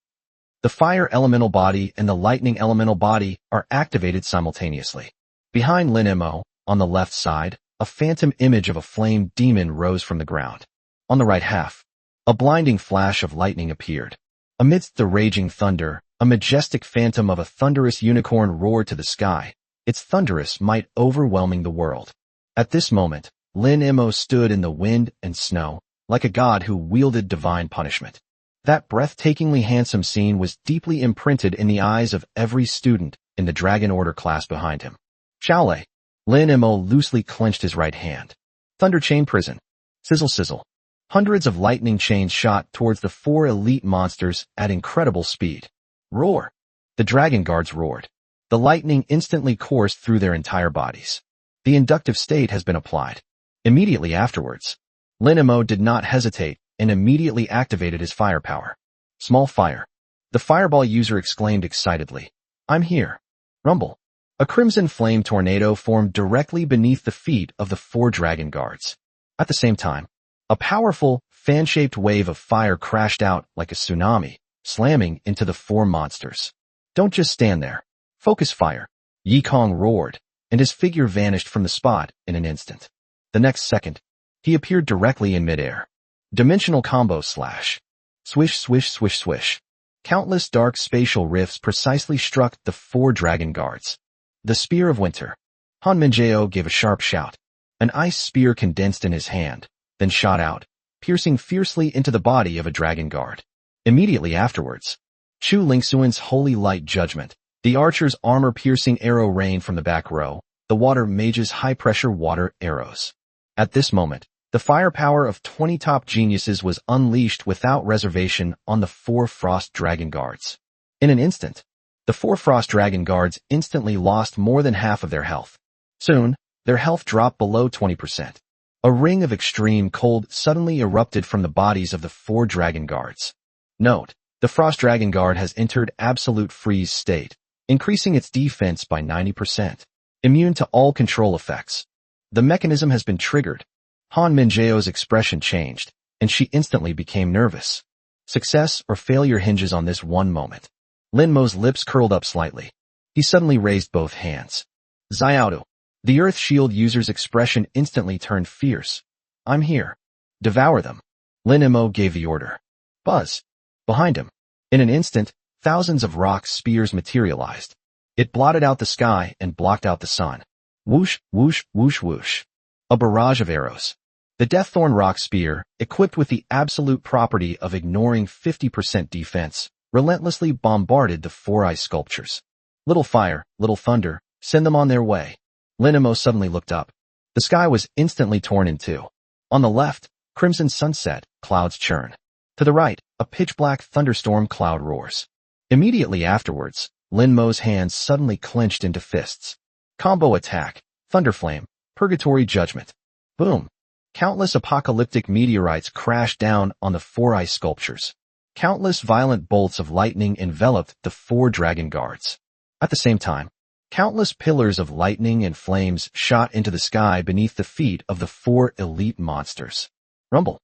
The fire elemental body and the lightning elemental body are activated simultaneously. Behind Lin Mo, on the left side, a phantom image of a flame demon rose from the ground. On the right half, a blinding flash of lightning appeared. Amidst the raging thunder, a majestic phantom of a thunderous unicorn roared to the sky, its thunderous might overwhelming the world. At this moment, Lin Mo stood in the wind and snow, like a god who wielded divine punishment. That breathtakingly handsome scene was deeply imprinted in the eyes of every student in the Dragon Order class behind him. Shaolei. Lin Mo loosely clenched his right hand. Thunder Chain Prison. Sizzle sizzle. Hundreds of lightning chains shot towards the 4 elite monsters at incredible speed. Roar. The dragon guards roared. The lightning instantly coursed through their entire bodies. The inductive state has been applied. Immediately afterwards, Lin Mo did not hesitate and immediately activated his firepower. Small fire. The fireball user exclaimed excitedly. I'm here. Rumble. A crimson flame tornado formed directly beneath the feet of the 4 dragon guards. At the same time, a powerful, fan-shaped wave of fire crashed out like a tsunami, slamming into the 4 monsters. Don't just stand there. Focus fire. Yi Kong roared, and his figure vanished from the spot in an instant. The next second, he appeared directly in midair. Dimensional combo slash. Swish swish swish swish. Countless dark spatial rifts precisely struck the 4 dragon guards. The Spear of Winter. Han Minjao gave a sharp shout. An ice spear condensed in his hand, then shot out, piercing fiercely into the body of a dragon guard. Immediately afterwards, Chu Lingxuan's Holy Light Judgment. The archer's armor-piercing arrow rained from the back row, the water mage's high-pressure water arrows. At this moment, the firepower of 20 top geniuses was unleashed without reservation on the 4 frost dragon guards. In an instant, the 4 frost dragon guards instantly lost more than half of their health. Soon, their health dropped below 20%. A ring of extreme cold suddenly erupted from the bodies of the 4 dragon guards. Note, the frost dragon guard has entered absolute freeze state, increasing its defense by 90%. Immune to all control effects. The mechanism has been triggered. Han Minjao's expression changed, and she instantly became nervous. Success or failure hinges on this one moment. Lin Mo's lips curled up slightly. He suddenly raised both hands. Xiaodu. The Earth Shield user's expression instantly turned fierce. I'm here. Devour them. Lin Mo gave the order. Buzz. Behind him. In an instant, thousands of rock spears materialized. It blotted out the sky and blocked out the sun. Whoosh, whoosh, whoosh, whoosh. A barrage of arrows. The Deaththorn rock spear, equipped with the absolute property of ignoring 50% defense, relentlessly bombarded the 4 ice sculptures. Little fire, little thunder, send them on their way. Lin Mo suddenly looked up. The sky was instantly torn in 2. On the left, crimson sunset, clouds churn. To the right, a pitch-black thunderstorm cloud roars. Immediately afterwards, Lin Mo's hands suddenly clenched into fists. Combo attack, Thunderflame, Purgatory Judgment. Boom. Countless apocalyptic meteorites crashed down on the 4 ice sculptures. Countless violent bolts of lightning enveloped the 4 dragon guards. At the same time, countless pillars of lightning and flames shot into the sky beneath the feet of the 4 elite monsters. Rumble.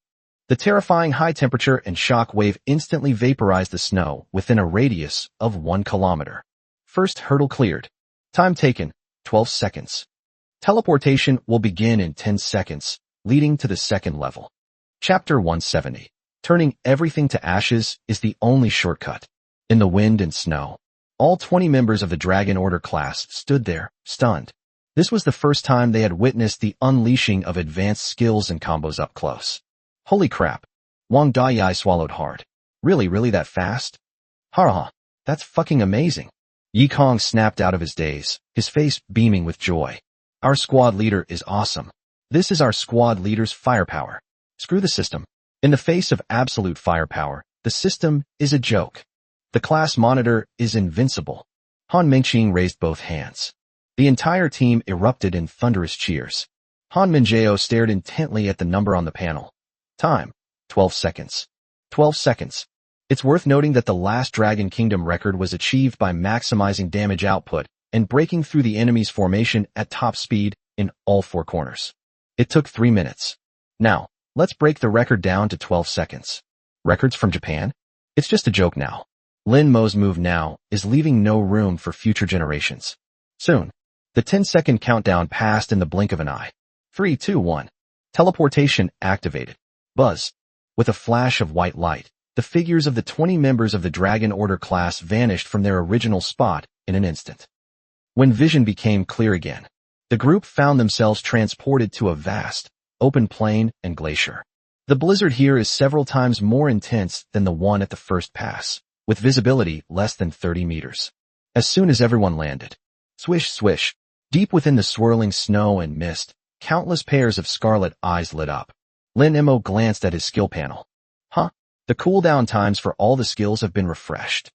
The terrifying high temperature and shock wave instantly vaporized the snow within a radius of 1 kilometer. First hurdle cleared. Time taken, 12 seconds. Teleportation will begin in 10 seconds, leading to the second level. Chapter 170. Turning everything to ashes is the only shortcut. In the wind and snow, all 20 members of the Dragon Order class stood there, stunned. This was the first time they had witnessed the unleashing of advanced skills and combos up close. Holy crap. Wang Dayai swallowed hard. Really that fast? Ha, that's fucking amazing. Yi Kong snapped out of his daze, his face beaming with joy. Our squad leader is awesome. This is our squad leader's firepower. Screw the system. In the face of absolute firepower, the system is a joke. The class monitor is invincible. Han Mingqing raised both hands. The entire team erupted in thunderous cheers. Han Minjao stared intently at the number on the panel. Time, 12 seconds. 12 seconds. It's worth noting that the last Dragon Kingdom record was achieved by maximizing damage output and breaking through the enemy's formation at top speed in all 4 corners. It took 3 minutes. Now, let's break the record down to 12 seconds. Records from Japan? It's just a joke now. Lin Mo's move now is leaving no room for future generations. Soon, the 10-second countdown passed in the blink of an eye. 3, 2, 1. Teleportation activated. Buzz. With a flash of white light, the figures of the 20 members of the Dragon Order class vanished from their original spot in an instant. When vision became clear again, the group found themselves transported to a vast, open plain and glacier. The blizzard here is several times more intense than the one at the first pass, with visibility less than 30 meters. As soon as everyone landed, swish, swish, deep within the swirling snow and mist, countless pairs of scarlet eyes lit up. Lin Mo glanced at his skill panel. Huh? The cooldown times for all the skills have been refreshed.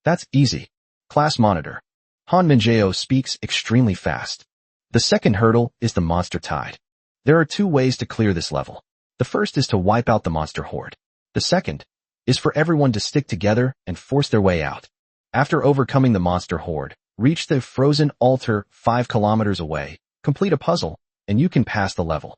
That's easy. Class monitor. Han Minjao speaks extremely fast. The second hurdle is the monster tide. There are 2 ways to clear this level. The first is to wipe out the monster horde. The second is for everyone to stick together and force their way out. After overcoming the monster horde, reach the frozen altar 5 kilometers away, complete a puzzle, and you can pass the level.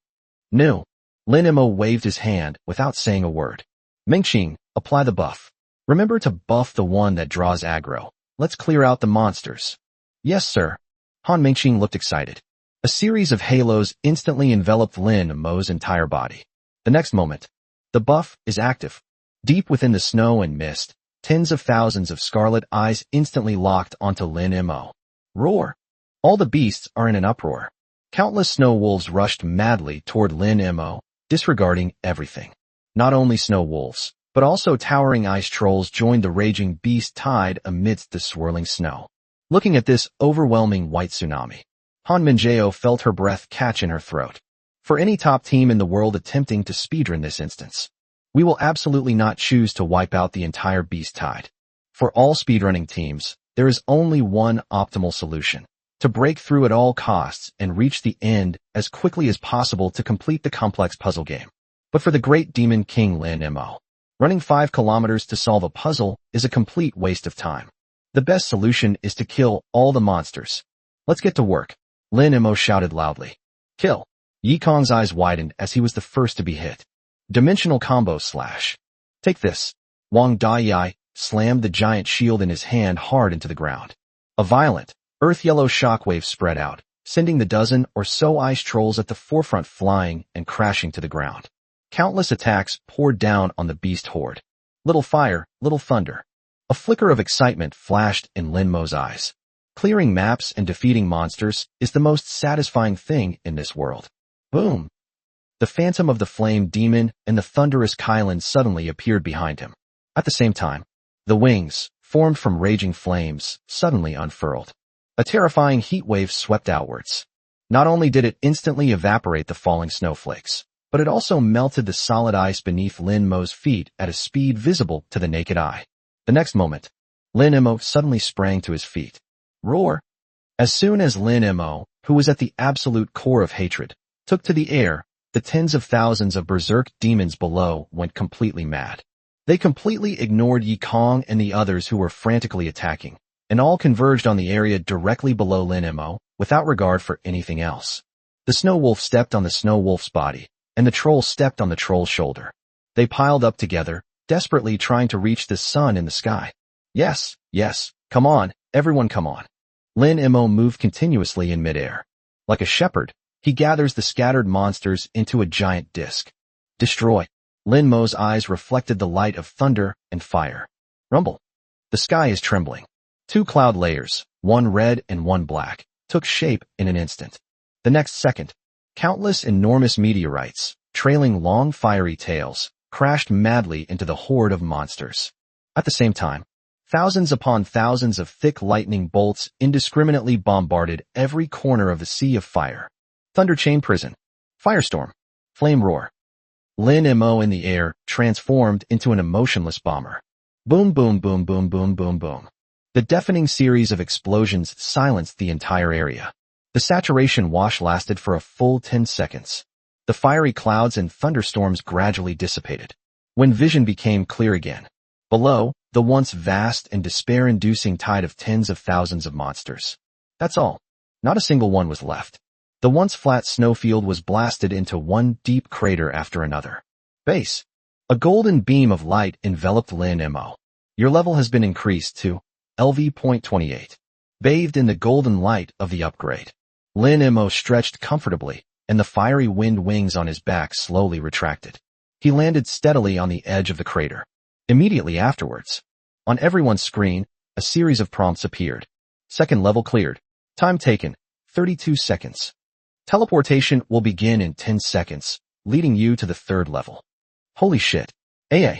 No. Lin Mo waved his hand without saying a word. Mengqing, apply the buff. Remember to buff the one that draws aggro. Let's clear out the monsters. Yes, sir. Han Mengqing looked excited. A series of halos instantly enveloped Lin Mo's entire body. The next moment, the buff is active. Deep within the snow and mist, tens of thousands of scarlet eyes instantly locked onto Lin Mo. Roar! All the beasts are in an uproar. Countless snow wolves rushed madly toward Lin Mo, disregarding everything. Not only snow wolves, but also towering ice trolls joined the raging beast tide amidst the swirling snow. Looking at this overwhelming white tsunami, Han Minjao felt her breath catch in her throat. For any top team in the world attempting to speedrun this instance, we will absolutely not choose to wipe out the entire beast tide. For all speedrunning teams, there is only one optimal solution: to break through at all costs and reach the end as quickly as possible to complete the complex puzzle game. But for the great Demon King Lin Mo, running 5 kilometers to solve a puzzle is a complete waste of time. The best solution is to kill all the monsters. Let's get to work. Lin Mo shouted loudly. Kill. Yikong's eyes widened as he was the first to be hit. Dimensional combo slash. Take this. Wang Daiyai slammed the giant shield in his hand hard into the ground. A violent, earth-yellow shockwave spread out, sending the dozen or so ice trolls at the forefront flying and crashing to the ground. Countless attacks poured down on the beast horde. Little fire, little thunder. A flicker of excitement flashed in Lin Mo's eyes. Clearing maps and defeating monsters is the most satisfying thing in this world. Boom! The phantom of the flame demon and the thunderous Kylan suddenly appeared behind him. At the same time, the wings, formed from raging flames, suddenly unfurled. A terrifying heat wave swept outwards. Not only did it instantly evaporate the falling snowflakes, but it also melted the solid ice beneath Lin Mo's feet at a speed visible to the naked eye. The next moment, Lin Mo suddenly sprang to his feet. Roar! As soon as Lin Mo, who was at the absolute core of hatred, took to the air, the tens of thousands of berserk demons below went completely mad. They completely ignored Yikong and the others who were frantically attacking, and all converged on the area directly below Lin Mo, without regard for anything else. The snow wolf stepped on the snow wolf's body, and the troll stepped on the troll's shoulder. They piled up together, desperately trying to reach the sun in the sky. Yes, yes, come on, everyone come on. Lin Mo moved continuously in midair. Like a shepherd, he gathers the scattered monsters into a giant disc. Destroy. Lin Mo's eyes reflected the light of thunder and fire. Rumble. The sky is trembling. 2 cloud layers, one red and one black, took shape in an instant. The next second, countless enormous meteorites, trailing long fiery tails, crashed madly into the horde of monsters. At the same time, thousands upon thousands of thick lightning bolts indiscriminately bombarded every corner of the sea of fire. Thunder Chain Prison. Firestorm. Flame Roar. Lin Mo in the air transformed into an emotionless bomber. Boom, boom, boom, boom, boom, boom, boom. The deafening series of explosions silenced the entire area. The saturation wash lasted for a full 10 seconds. The fiery clouds and thunderstorms gradually dissipated. When vision became clear again, below, the once vast and despair-inducing tide of tens of thousands of monsters. That's all. Not a single one was left. The once flat snowfield was blasted into one deep crater after another. Base. A golden beam of light enveloped Lin Mo. Your level has been increased to LV.28. Bathed in the golden light of the upgrade, Lin Mo stretched comfortably, and the fiery wind wings on his back slowly retracted. He landed steadily on the edge of the crater. Immediately afterwards, on everyone's screen, a series of prompts appeared. Second level cleared. Time taken, 32 seconds. Teleportation will begin in 10 seconds, leading you to the third level. Holy shit. AA.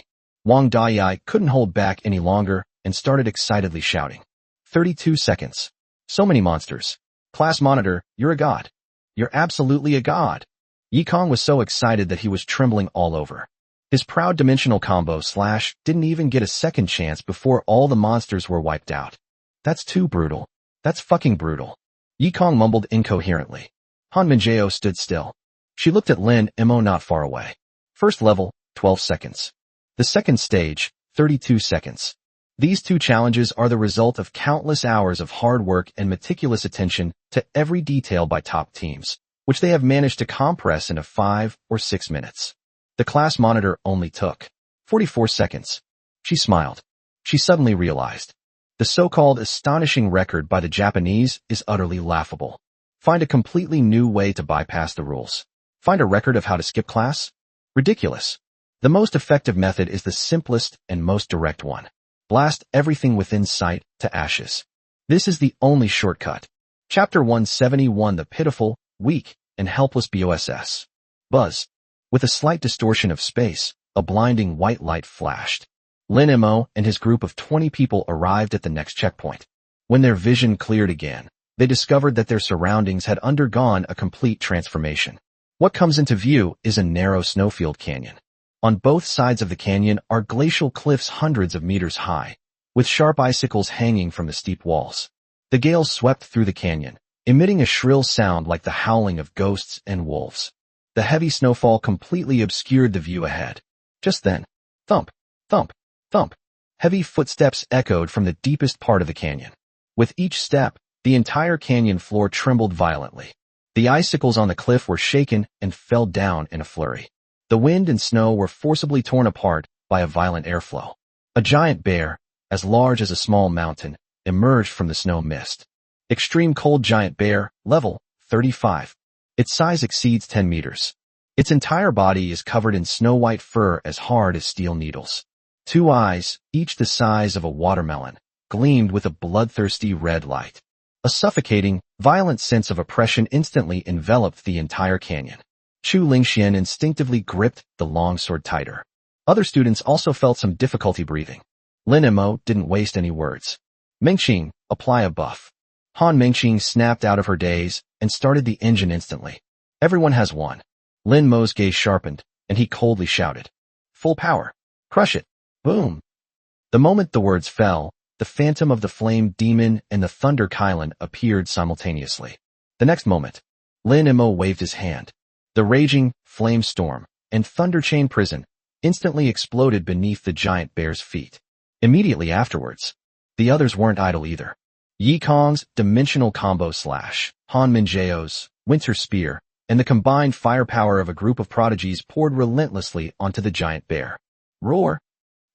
Wang Dayai couldn't hold back any longer and started excitedly shouting. 32 seconds. So many monsters. Class monitor, you're a god. You're absolutely a god. Yikong was so excited that he was trembling all over. His proud dimensional combo slash didn't even get a second chance before all the monsters were wiped out. That's too brutal. That's fucking brutal. Yikong mumbled incoherently. Han Minjao stood still. She looked at Lin Mo not far away. First level, 12 seconds. The second stage, 32 seconds. These two challenges are the result of countless hours of hard work and meticulous attention to every detail by top teams, which they have managed to compress into 5 or 6 minutes. The class monitor only took 44 seconds. She smiled. She suddenly realized. The so-called astonishing record by the Japanese is utterly laughable. Find a completely new way to bypass the rules. Find a record of how to skip class? Ridiculous. The most effective method is the simplest and most direct one. Blast everything within sight to ashes. This is the only shortcut. Chapter 171 The Pitiful, Weak, and Helpless BOSS. Buzz. With a slight distortion of space, a blinding white light flashed. Lin Mo and his group of 20 people arrived at the next checkpoint. When their vision cleared again, they discovered that their surroundings had undergone a complete transformation. What comes into view is a narrow snowfield canyon. On both sides of the canyon are glacial cliffs hundreds of meters high, with sharp icicles hanging from the steep walls. The gale swept through the canyon, emitting a shrill sound like the howling of ghosts and wolves. The heavy snowfall completely obscured the view ahead. Just then, thump, thump, thump. Heavy footsteps echoed from the deepest part of the canyon. With each step, the entire canyon floor trembled violently. The icicles on the cliff were shaken and fell down in a flurry. The wind and snow were forcibly torn apart by a violent airflow. A giant bear, as large as a small mountain, emerged from the snow mist. Extreme cold giant bear, level 35. Its size exceeds 10 meters. Its entire body is covered in snow-white fur as hard as steel needles. 2 eyes, each the size of a watermelon, gleamed with a bloodthirsty red light. A suffocating, violent sense of oppression instantly enveloped the entire canyon. Chu Lingxian instinctively gripped the longsword tighter. Other students also felt some difficulty breathing. Lin Mo didn't waste any words. Mengqing, apply a buff. Han Mengqing snapped out of her daze and started the engine instantly. Everyone has one. Lin Mo's gaze sharpened, and he coldly shouted. Full power. Crush it. Boom. The moment the words fell, the phantom of the flame demon and the thunder Kylan appeared simultaneously. The next moment, Lin Mo waved his hand. The raging, flame storm, and thunder chain prison instantly exploded beneath the giant bear's feet. Immediately afterwards, the others weren't idle either. Yikong's dimensional combo slash, Han Minjao's winter spear, and the combined firepower of a group of prodigies poured relentlessly onto the giant bear. Roar!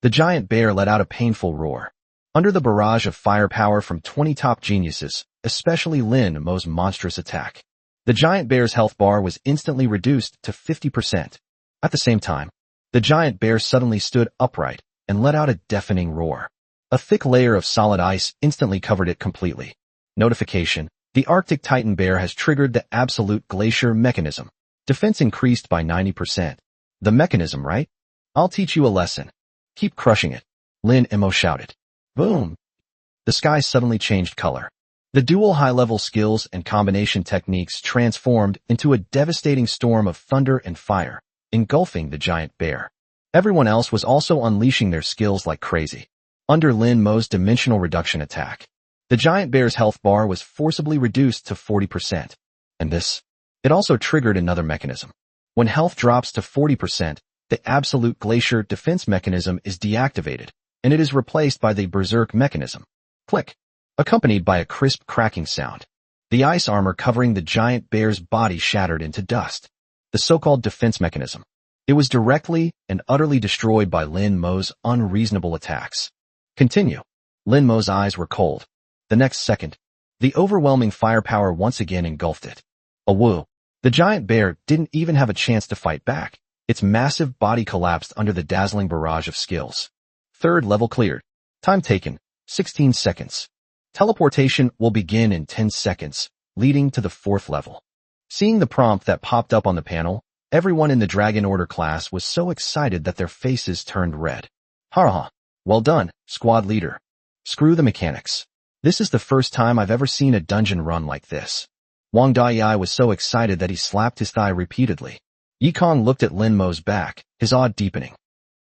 The giant bear let out a painful roar. Under the barrage of firepower from 20 top geniuses, especially Lin Mo's monstrous attack, the giant bear's health bar was instantly reduced to 50%. At the same time, the giant bear suddenly stood upright and let out a deafening roar. A thick layer of solid ice instantly covered it completely. Notification: the Arctic Titan bear has triggered the absolute glacier mechanism. Defense increased by 90%. The mechanism, right? I'll teach you a lesson. Keep crushing it. Lin Mo shouted. Boom! The sky suddenly changed color. The dual high-level skills and combination techniques transformed into a devastating storm of thunder and fire, engulfing the giant bear. Everyone else was also unleashing their skills like crazy. Under Lin Mo's dimensional reduction attack, the giant bear's health bar was forcibly reduced to 40%. And this? It also triggered another mechanism. When health drops to 40%, the absolute glacier defense mechanism is deactivated, and it is replaced by the berserk mechanism. Click. Accompanied by a crisp cracking sound. The ice armor covering the giant bear's body shattered into dust. The so-called defense mechanism. It was directly and utterly destroyed by Lin Mo's unreasonable attacks. Continue. Lin Mo's eyes were cold. The next second, the overwhelming firepower once again engulfed it. A woo. The giant bear didn't even have a chance to fight back. Its massive body collapsed under the dazzling barrage of skills. Third level cleared. Time taken, 16 seconds. Teleportation will begin in 10 seconds, leading to the fourth level. Seeing the prompt that popped up on the panel, everyone in the Dragon Order class was so excited that their faces turned red. Haha. Well done, squad leader. Screw the mechanics. This is the first time I've ever seen a dungeon run like this. Wang Dayai was so excited that he slapped his thigh repeatedly. Yikong looked at Lin Mo's back, his awe deepening.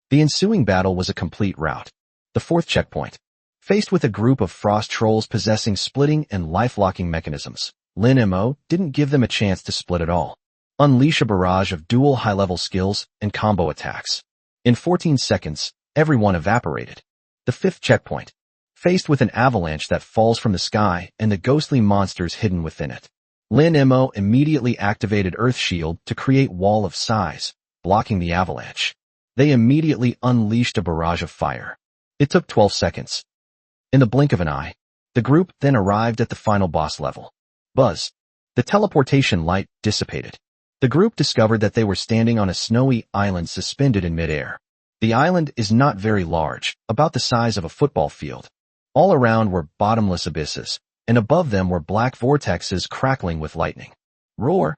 The ensuing battle was a complete rout. The fourth checkpoint. Faced with a group of frost trolls possessing splitting and life-locking mechanisms, Lin Mo didn't give them a chance to split at all. Unleash a barrage of dual high-level skills and combo attacks. In 14 seconds, everyone evaporated. The fifth checkpoint. Faced with an avalanche that falls from the sky and the ghostly monsters hidden within it, Lin Mo immediately activated Earth Shield to create Wall of Size, blocking the avalanche. They immediately unleashed a barrage of fire. It took 12 seconds. In the blink of an eye, the group then arrived at the final boss level. Buzz. The teleportation light dissipated. The group discovered that they were standing on a snowy island suspended in midair. The island is not very large, about the size of a football field. All around were bottomless abysses, and above them were black vortexes crackling with lightning. Roar!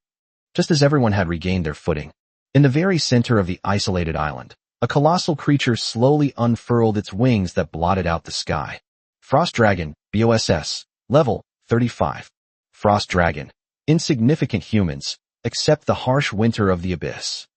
Just as everyone had regained their footing, in the very center of the isolated island, a colossal creature slowly unfurled its wings that blotted out the sky. Frost Dragon, BOSS, level 35. Frost Dragon. Insignificant humans, except the harsh winter of the abyss.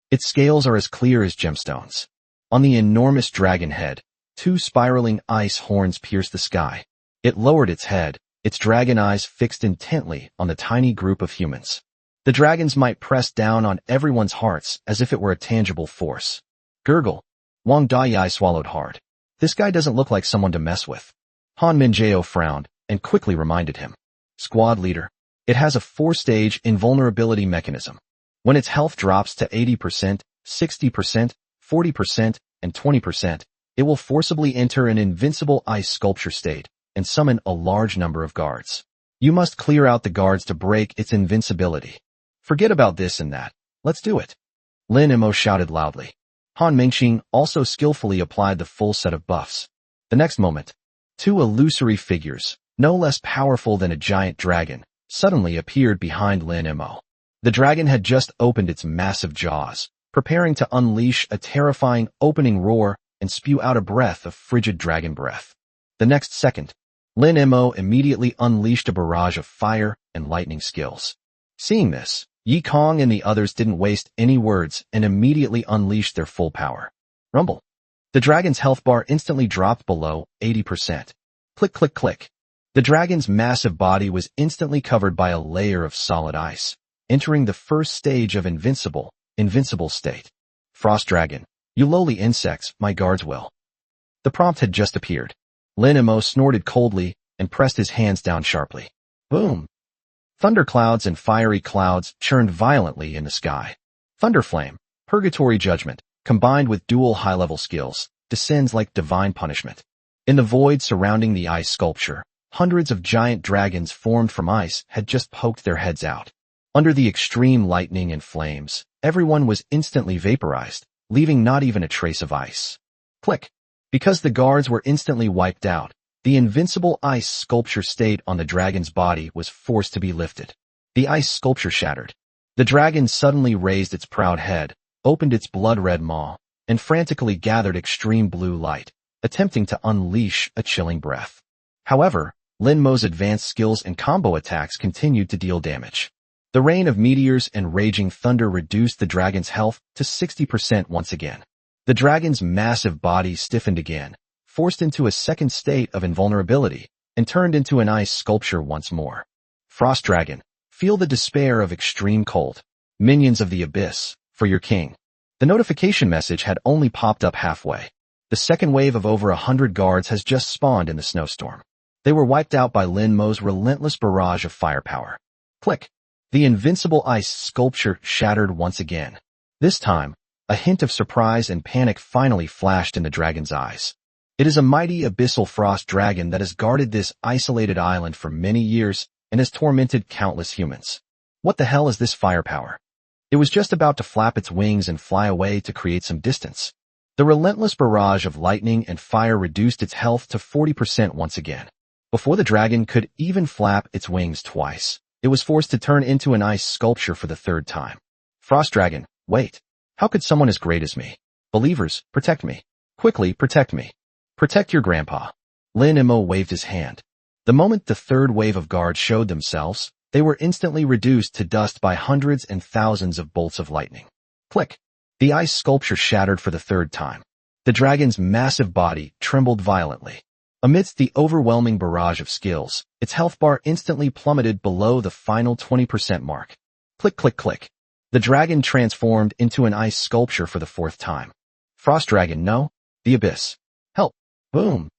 Its scales are as clear as gemstones. On the enormous dragon head, two spiraling ice horns pierced the sky. It lowered its head, its dragon eyes fixed intently on the tiny group of humans. The dragons might press down on everyone's hearts as if it were a tangible force. Gurgle. Wang Dayai swallowed hard. This guy doesn't look like someone to mess with. Han Minjao frowned and quickly reminded him. Squad leader. It has a 4-stage invulnerability mechanism. When its health drops to 80%, 60%, 40%, and 20%, it will forcibly enter an invincible ice sculpture state and summon a large number of guards. You must clear out the guards to break its invincibility. Forget about this and that. Let's do it. Lin Mo shouted loudly. Han Mingxing also skillfully applied the full set of buffs. The next moment, two illusory figures, no less powerful than a giant dragon, suddenly appeared behind Lin Mo. The dragon had just opened its massive jaws, preparing to unleash a terrifying opening roar and spew out a breath of frigid dragon breath. The next second, Lin Mo immediately unleashed a barrage of fire and lightning skills. Seeing this, Yikong and the others didn't waste any words and immediately unleashed their full power. Rumble. The dragon's health bar instantly dropped below 80%. Click, click, click. The dragon's massive body was instantly covered by a layer of solid ice, entering the first stage of invincible state. Frost Dragon. You lowly insects, my guards will. The prompt had just appeared. Lin Mo snorted coldly and pressed his hands down sharply. Boom. Thunderclouds and fiery clouds churned violently in the sky. Thunderflame, Purgatory Judgment, combined with dual high-level skills, descends like divine punishment. In the void surrounding the ice sculpture, hundreds of giant dragons formed from ice had just poked their heads out. Under the extreme lightning and flames, everyone was instantly vaporized, leaving not even a trace of ice. Click. Because the guards were instantly wiped out, the invincible ice sculpture state on the dragon's body was forced to be lifted. The ice sculpture shattered. The dragon suddenly raised its proud head, opened its blood-red maw, and frantically gathered extreme blue light, attempting to unleash a chilling breath. However, Lin Mo's advanced skills and combo attacks continued to deal damage. The rain of meteors and raging thunder reduced the dragon's health to 60% once again. The dragon's massive body stiffened again, forced into a second state of invulnerability, and turned into an ice sculpture once more. Frost Dragon, feel the despair of extreme cold. Minions of the abyss, for your king. The notification message had only popped up halfway. The second wave of over 100 guards has just spawned in the snowstorm. They were wiped out by Lin Mo's relentless barrage of firepower. Click. The invincible ice sculpture shattered once again. This time, a hint of surprise and panic finally flashed in the dragon's eyes. It is a mighty abyssal frost dragon that has guarded this isolated island for many years and has tormented countless humans. What the hell is this firepower? It was just about to flap its wings and fly away to create some distance. The relentless barrage of lightning and fire reduced its health to 40% once again. Before the dragon could even flap its wings twice, it was forced to turn into an ice sculpture for the third time. Frost Dragon, wait. How could someone as great as me? Believers, protect me. Quickly, protect me. Protect your grandpa. Lin Mo waved his hand. The moment the third wave of guards showed themselves, they were instantly reduced to dust by hundreds and thousands of bolts of lightning. Click. The ice sculpture shattered for the third time. The dragon's massive body trembled violently. Amidst the overwhelming barrage of skills, its health bar instantly plummeted below the final 20% mark. Click, click, click. The dragon transformed into an ice sculpture for the fourth time. Frost Dragon, no. The abyss. Help. Boom.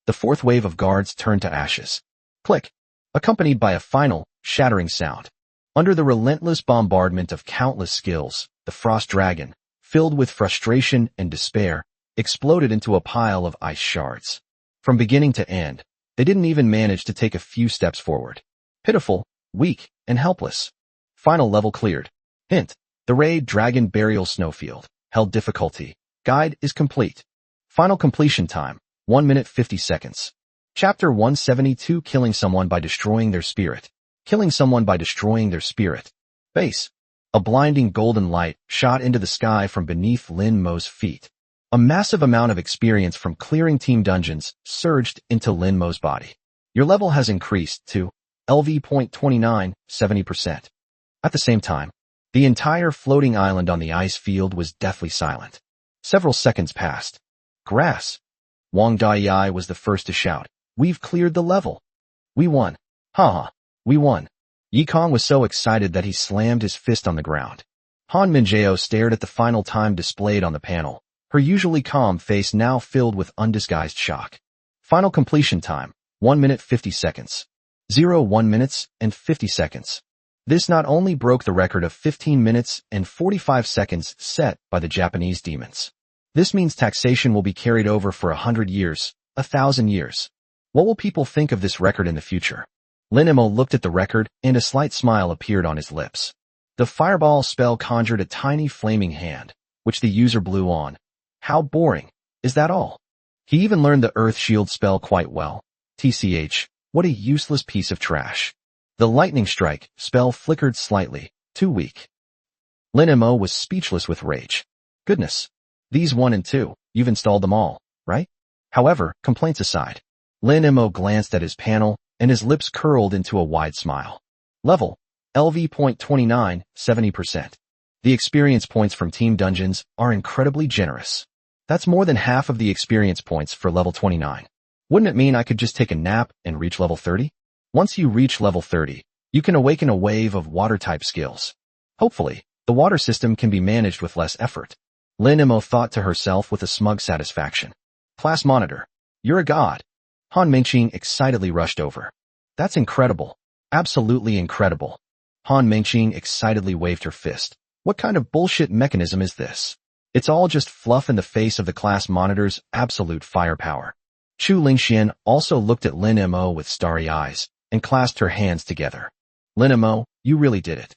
The fourth wave of guards turned to ashes. Click. Accompanied by a final, shattering sound. Under the relentless bombardment of countless skills, the Frost Dragon, filled with frustration and despair, exploded into a pile of ice shards. From beginning to end, they didn't even manage to take a few steps forward. Pitiful, weak, and helpless. Final level cleared. Hint. The Raid Dragon Burial Snowfield. Held difficulty. Guide is complete. Final completion time. 1 minute 50 seconds. Chapter 172 Killing Someone by Destroying Their Spirit. Killing Someone by Destroying Their Spirit. Base. A blinding golden light shot into the sky from beneath Lin Mo's feet. A massive amount of experience from clearing team dungeons surged into Lin Mo's body. Your level has increased to LV.29, 70%. At the same time, the entire floating island on the ice field was deathly silent. Several seconds passed. Grass. Wang Dai was the first to shout. We've cleared the level. We won. Haha. We won. Yi Kong was so excited that he slammed his fist on the ground. Han Minjiao stared at the final time displayed on the panel, her usually calm face now filled with undisguised shock. Final completion time, 1 minute 50 seconds. 1 minutes and 50 seconds. This not only broke the record of 15 minutes and 45 seconds set by the Japanese demons. This means taxation will be carried over for 100 years, 1,000 years. What will people think of this record in the future? Lin Mo looked at the record, and a slight smile appeared on his lips. The fireball spell conjured a tiny flaming hand, which the user blew on. How boring. Is that all? He even learned the Earth Shield spell quite well. TCH, what a useless piece of trash. The Lightning Strike spell flickered slightly, too weak. Lin Mo was speechless with rage. Goodness. These 1 and 2, you've installed them all, right? However, complaints aside, Lin Mo glanced at his panel, and his lips curled into a wide smile. Level. LV.29, 70%. The experience points from Team Dungeons are incredibly generous. That's more than half of the experience points for level 29. Wouldn't it mean I could just take a nap and reach level 30? Once you reach level 30, you can awaken a wave of water-type skills. Hopefully, the water system can be managed with less effort. Lin Mo thought to herself with a smug satisfaction. Class Monitor. You're a god. Han Mengqing excitedly rushed over. That's incredible. Absolutely incredible. Han Mengqing excitedly waved her fist. What kind of bullshit mechanism is this? It's all just fluff in the face of the class monitor's absolute firepower. Chu Lingxian also looked at Lin Mo with starry eyes and clasped her hands together. Lin Mo, you really did it.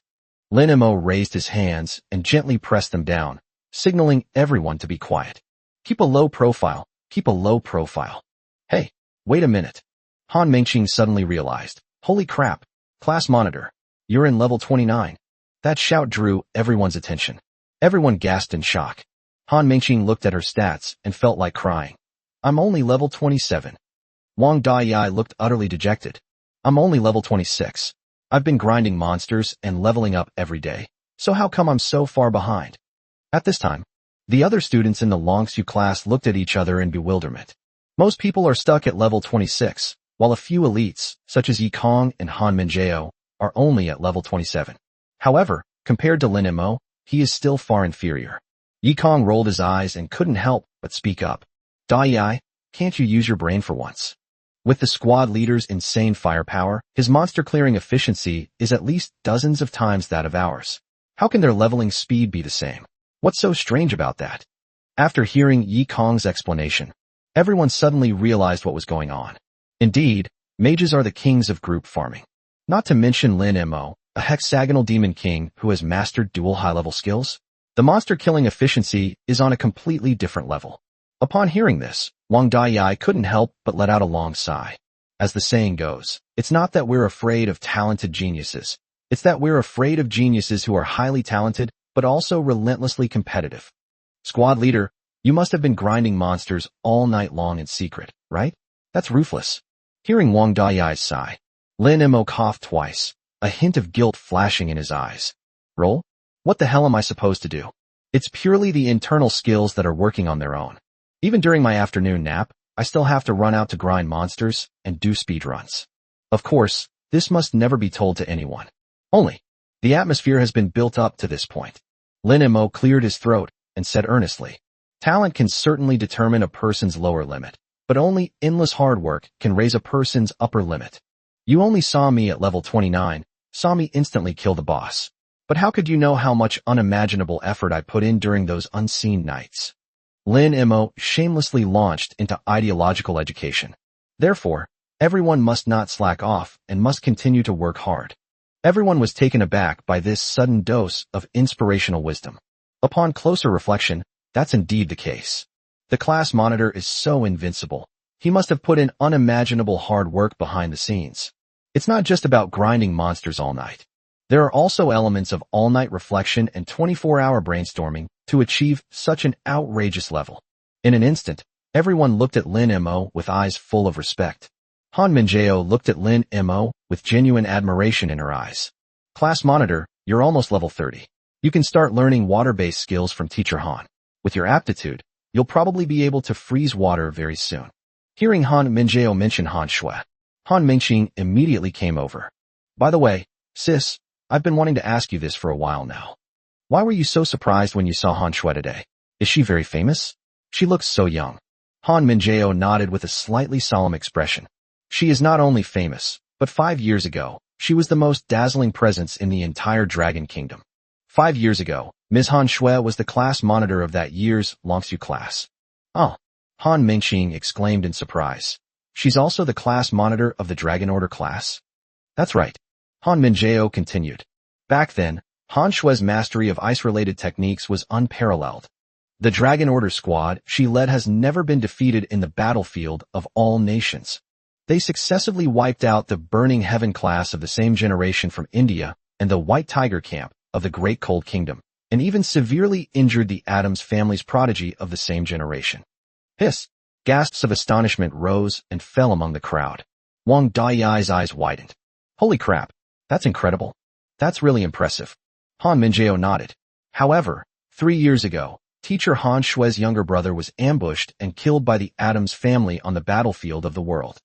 Lin Mo raised his hands and gently pressed them down, signaling everyone to be quiet. Keep a low profile. Keep a low profile. Hey, wait a minute. Han Mengqing suddenly realized. Holy crap. Class Monitor. You're in level 29. That shout drew everyone's attention. Everyone gasped in shock. Han Mengqing looked at her stats and felt like crying. I'm only level 27. Wang Dai looked utterly dejected. I'm only level 26. I've been grinding monsters and leveling up every day, so how come I'm so far behind? At this time, the other students in the Longsu class looked at each other in bewilderment. Most people are stuck at level 26, while a few elites, such as Yi Kong and Han Minjiao, are only at level 27. However, compared to Lin Mo, he is still far inferior. Yi Kong rolled his eyes and couldn't help but speak up. Dai, can't you use your brain for once? With the squad leader's insane firepower, his monster-clearing efficiency is at least dozens of times that of ours. How can their leveling speed be the same? What's so strange about that? After hearing Yi Kong's explanation, everyone suddenly realized what was going on. Indeed, mages are the kings of group farming. Not to mention Lin Mo, a hexagonal demon king who has mastered dual high-level skills? The monster-killing efficiency is on a completely different level. Upon hearing this, Wang Daiyai couldn't help but let out a long sigh. As the saying goes, it's not that we're afraid of talented geniuses. It's that we're afraid of geniuses who are highly talented, but also relentlessly competitive. Squad leader, you must have been grinding monsters all night long in secret, right? That's ruthless. Hearing Wang Daiyai's sigh, Lin Mo coughed twice, a hint of guilt flashing in his eyes. Roll? What the hell am I supposed to do? It's purely the internal skills that are working on their own. Even during my afternoon nap, I still have to run out to grind monsters and do speedruns. Of course, this must never be told to anyone. Only, the atmosphere has been built up to this point. Lin Mo cleared his throat and said earnestly, talent can certainly determine a person's lower limit, but only endless hard work can raise a person's upper limit. You only saw me at level 29, saw me instantly kill the boss. But how could you know how much unimaginable effort I put in during those unseen nights? Lin Mo shamelessly launched into ideological education. Therefore, everyone must not slack off and must continue to work hard. Everyone was taken aback by this sudden dose of inspirational wisdom. Upon closer reflection, that's indeed the case. The class monitor is so invincible. He must have put in unimaginable hard work behind the scenes. It's not just about grinding monsters all night. There are also elements of all-night reflection and 24-hour brainstorming to achieve such an outrageous level. In an instant, everyone looked at Lin Mo with eyes full of respect. Han Minjao looked at Lin Mo with genuine admiration in her eyes. Class monitor, you're almost level 30. You can start learning water-based skills from Teacher Han. With your aptitude, you'll probably be able to freeze water very soon. Hearing Han Minjao mention Han Shui, Han Mingqing immediately came over. By the way, sis, I've been wanting to ask you this for a while now. Why were you so surprised when you saw Han Shui today? Is she very famous? She looks so young. Han Minjao nodded with a slightly solemn expression. She is not only famous, but 5 years ago, she was the most dazzling presence in the entire Dragon Kingdom. 5 years ago, Ms. Han Shui was the class monitor of that year's Longsu class. Oh, Han Mingqing exclaimed in surprise. She's also the class monitor of the Dragon Order class? That's right. Han Minjao continued. Back then, Han Shui's mastery of ice-related techniques was unparalleled. The Dragon Order squad she led has never been defeated in the battlefield of all nations. They successively wiped out the Burning Heaven class of the same generation from India and the White Tiger camp of the Great Cold Kingdom, and even severely injured the Adams family's prodigy of the same generation. Hiss! Gasps of astonishment rose and fell among the crowd. Wang Daiyai's eyes widened. Holy crap! That's incredible. That's really impressive. Han Minjao nodded. However, 3 years ago, Teacher Han Shui's younger brother was ambushed and killed by the Adams family on the battlefield of the world.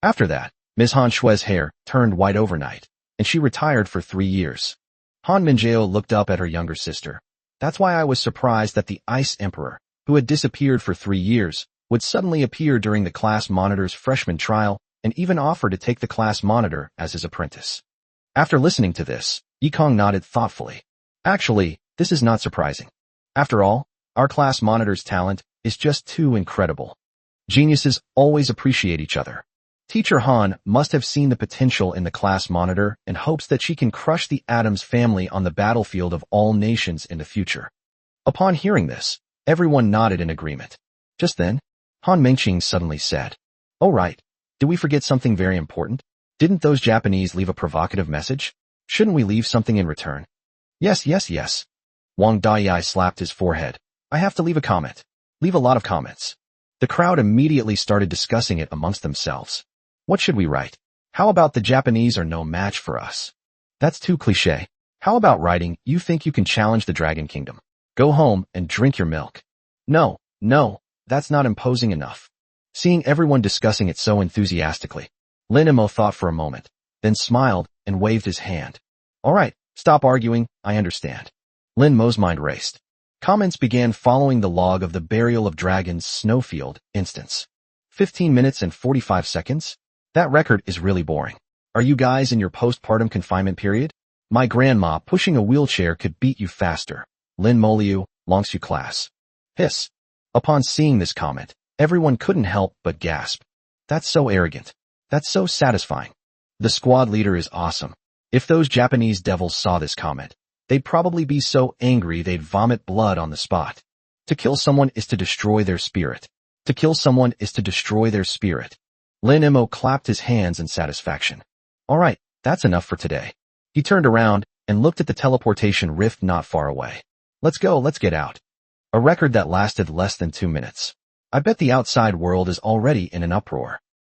After that, Ms. Han Shui's hair turned white overnight, and she retired for 3 years. Han Minjao looked up at her younger sister. That's why I was surprised that the Ice Emperor, who had disappeared for 3 years, would suddenly appear during the class monitor's freshman trial and even offer to take the class monitor as his apprentice. After listening to this, Yikong nodded thoughtfully. Actually, this is not surprising. After all, our class monitor's talent is just too incredible. Geniuses always appreciate each other. Teacher Han must have seen the potential in the class monitor and hopes that she can crush the Adams family on the battlefield of all nations in the future. Upon hearing this, everyone nodded in agreement. Just then, Han Mingqing suddenly said, "Oh right, did we forget something very important? Didn't those Japanese leave a provocative message? Shouldn't we leave something in return?" Yes. Wang Daiyai slapped his forehead. I have to leave a comment. Leave a lot of comments. The crowd immediately started discussing it amongst themselves. What should we write? How about the Japanese are no match for us? That's too cliché. How about writing, you think you can challenge the Dragon Kingdom? Go home and drink your milk. No, that's not imposing enough. Seeing everyone discussing it so enthusiastically, Lin Mo thought for a moment, then smiled and waved his hand. All right, stop arguing, I understand. Lin Mo's mind raced. Comments began following the log of the Burial of Dragons Snowfield instance. 15 minutes and 45 seconds? That record is really boring. Are you guys in your postpartum confinement period? My grandma pushing a wheelchair could beat you faster. Lin Moliu, Longsu class. Hiss. Upon seeing this comment, everyone couldn't help but gasp. That's so arrogant. That's so satisfying. The squad leader is awesome. If those Japanese devils saw this comment, they'd probably be so angry they'd vomit blood on the spot. To kill someone is to destroy their spirit. To kill someone is to destroy their spirit. Lin Mo clapped his hands in satisfaction. All right, that's enough for today. He turned around and looked at the teleportation rift not far away. Let's go, let's get out. A record that lasted less than 2 minutes. I bet the outside world is already in an uproar.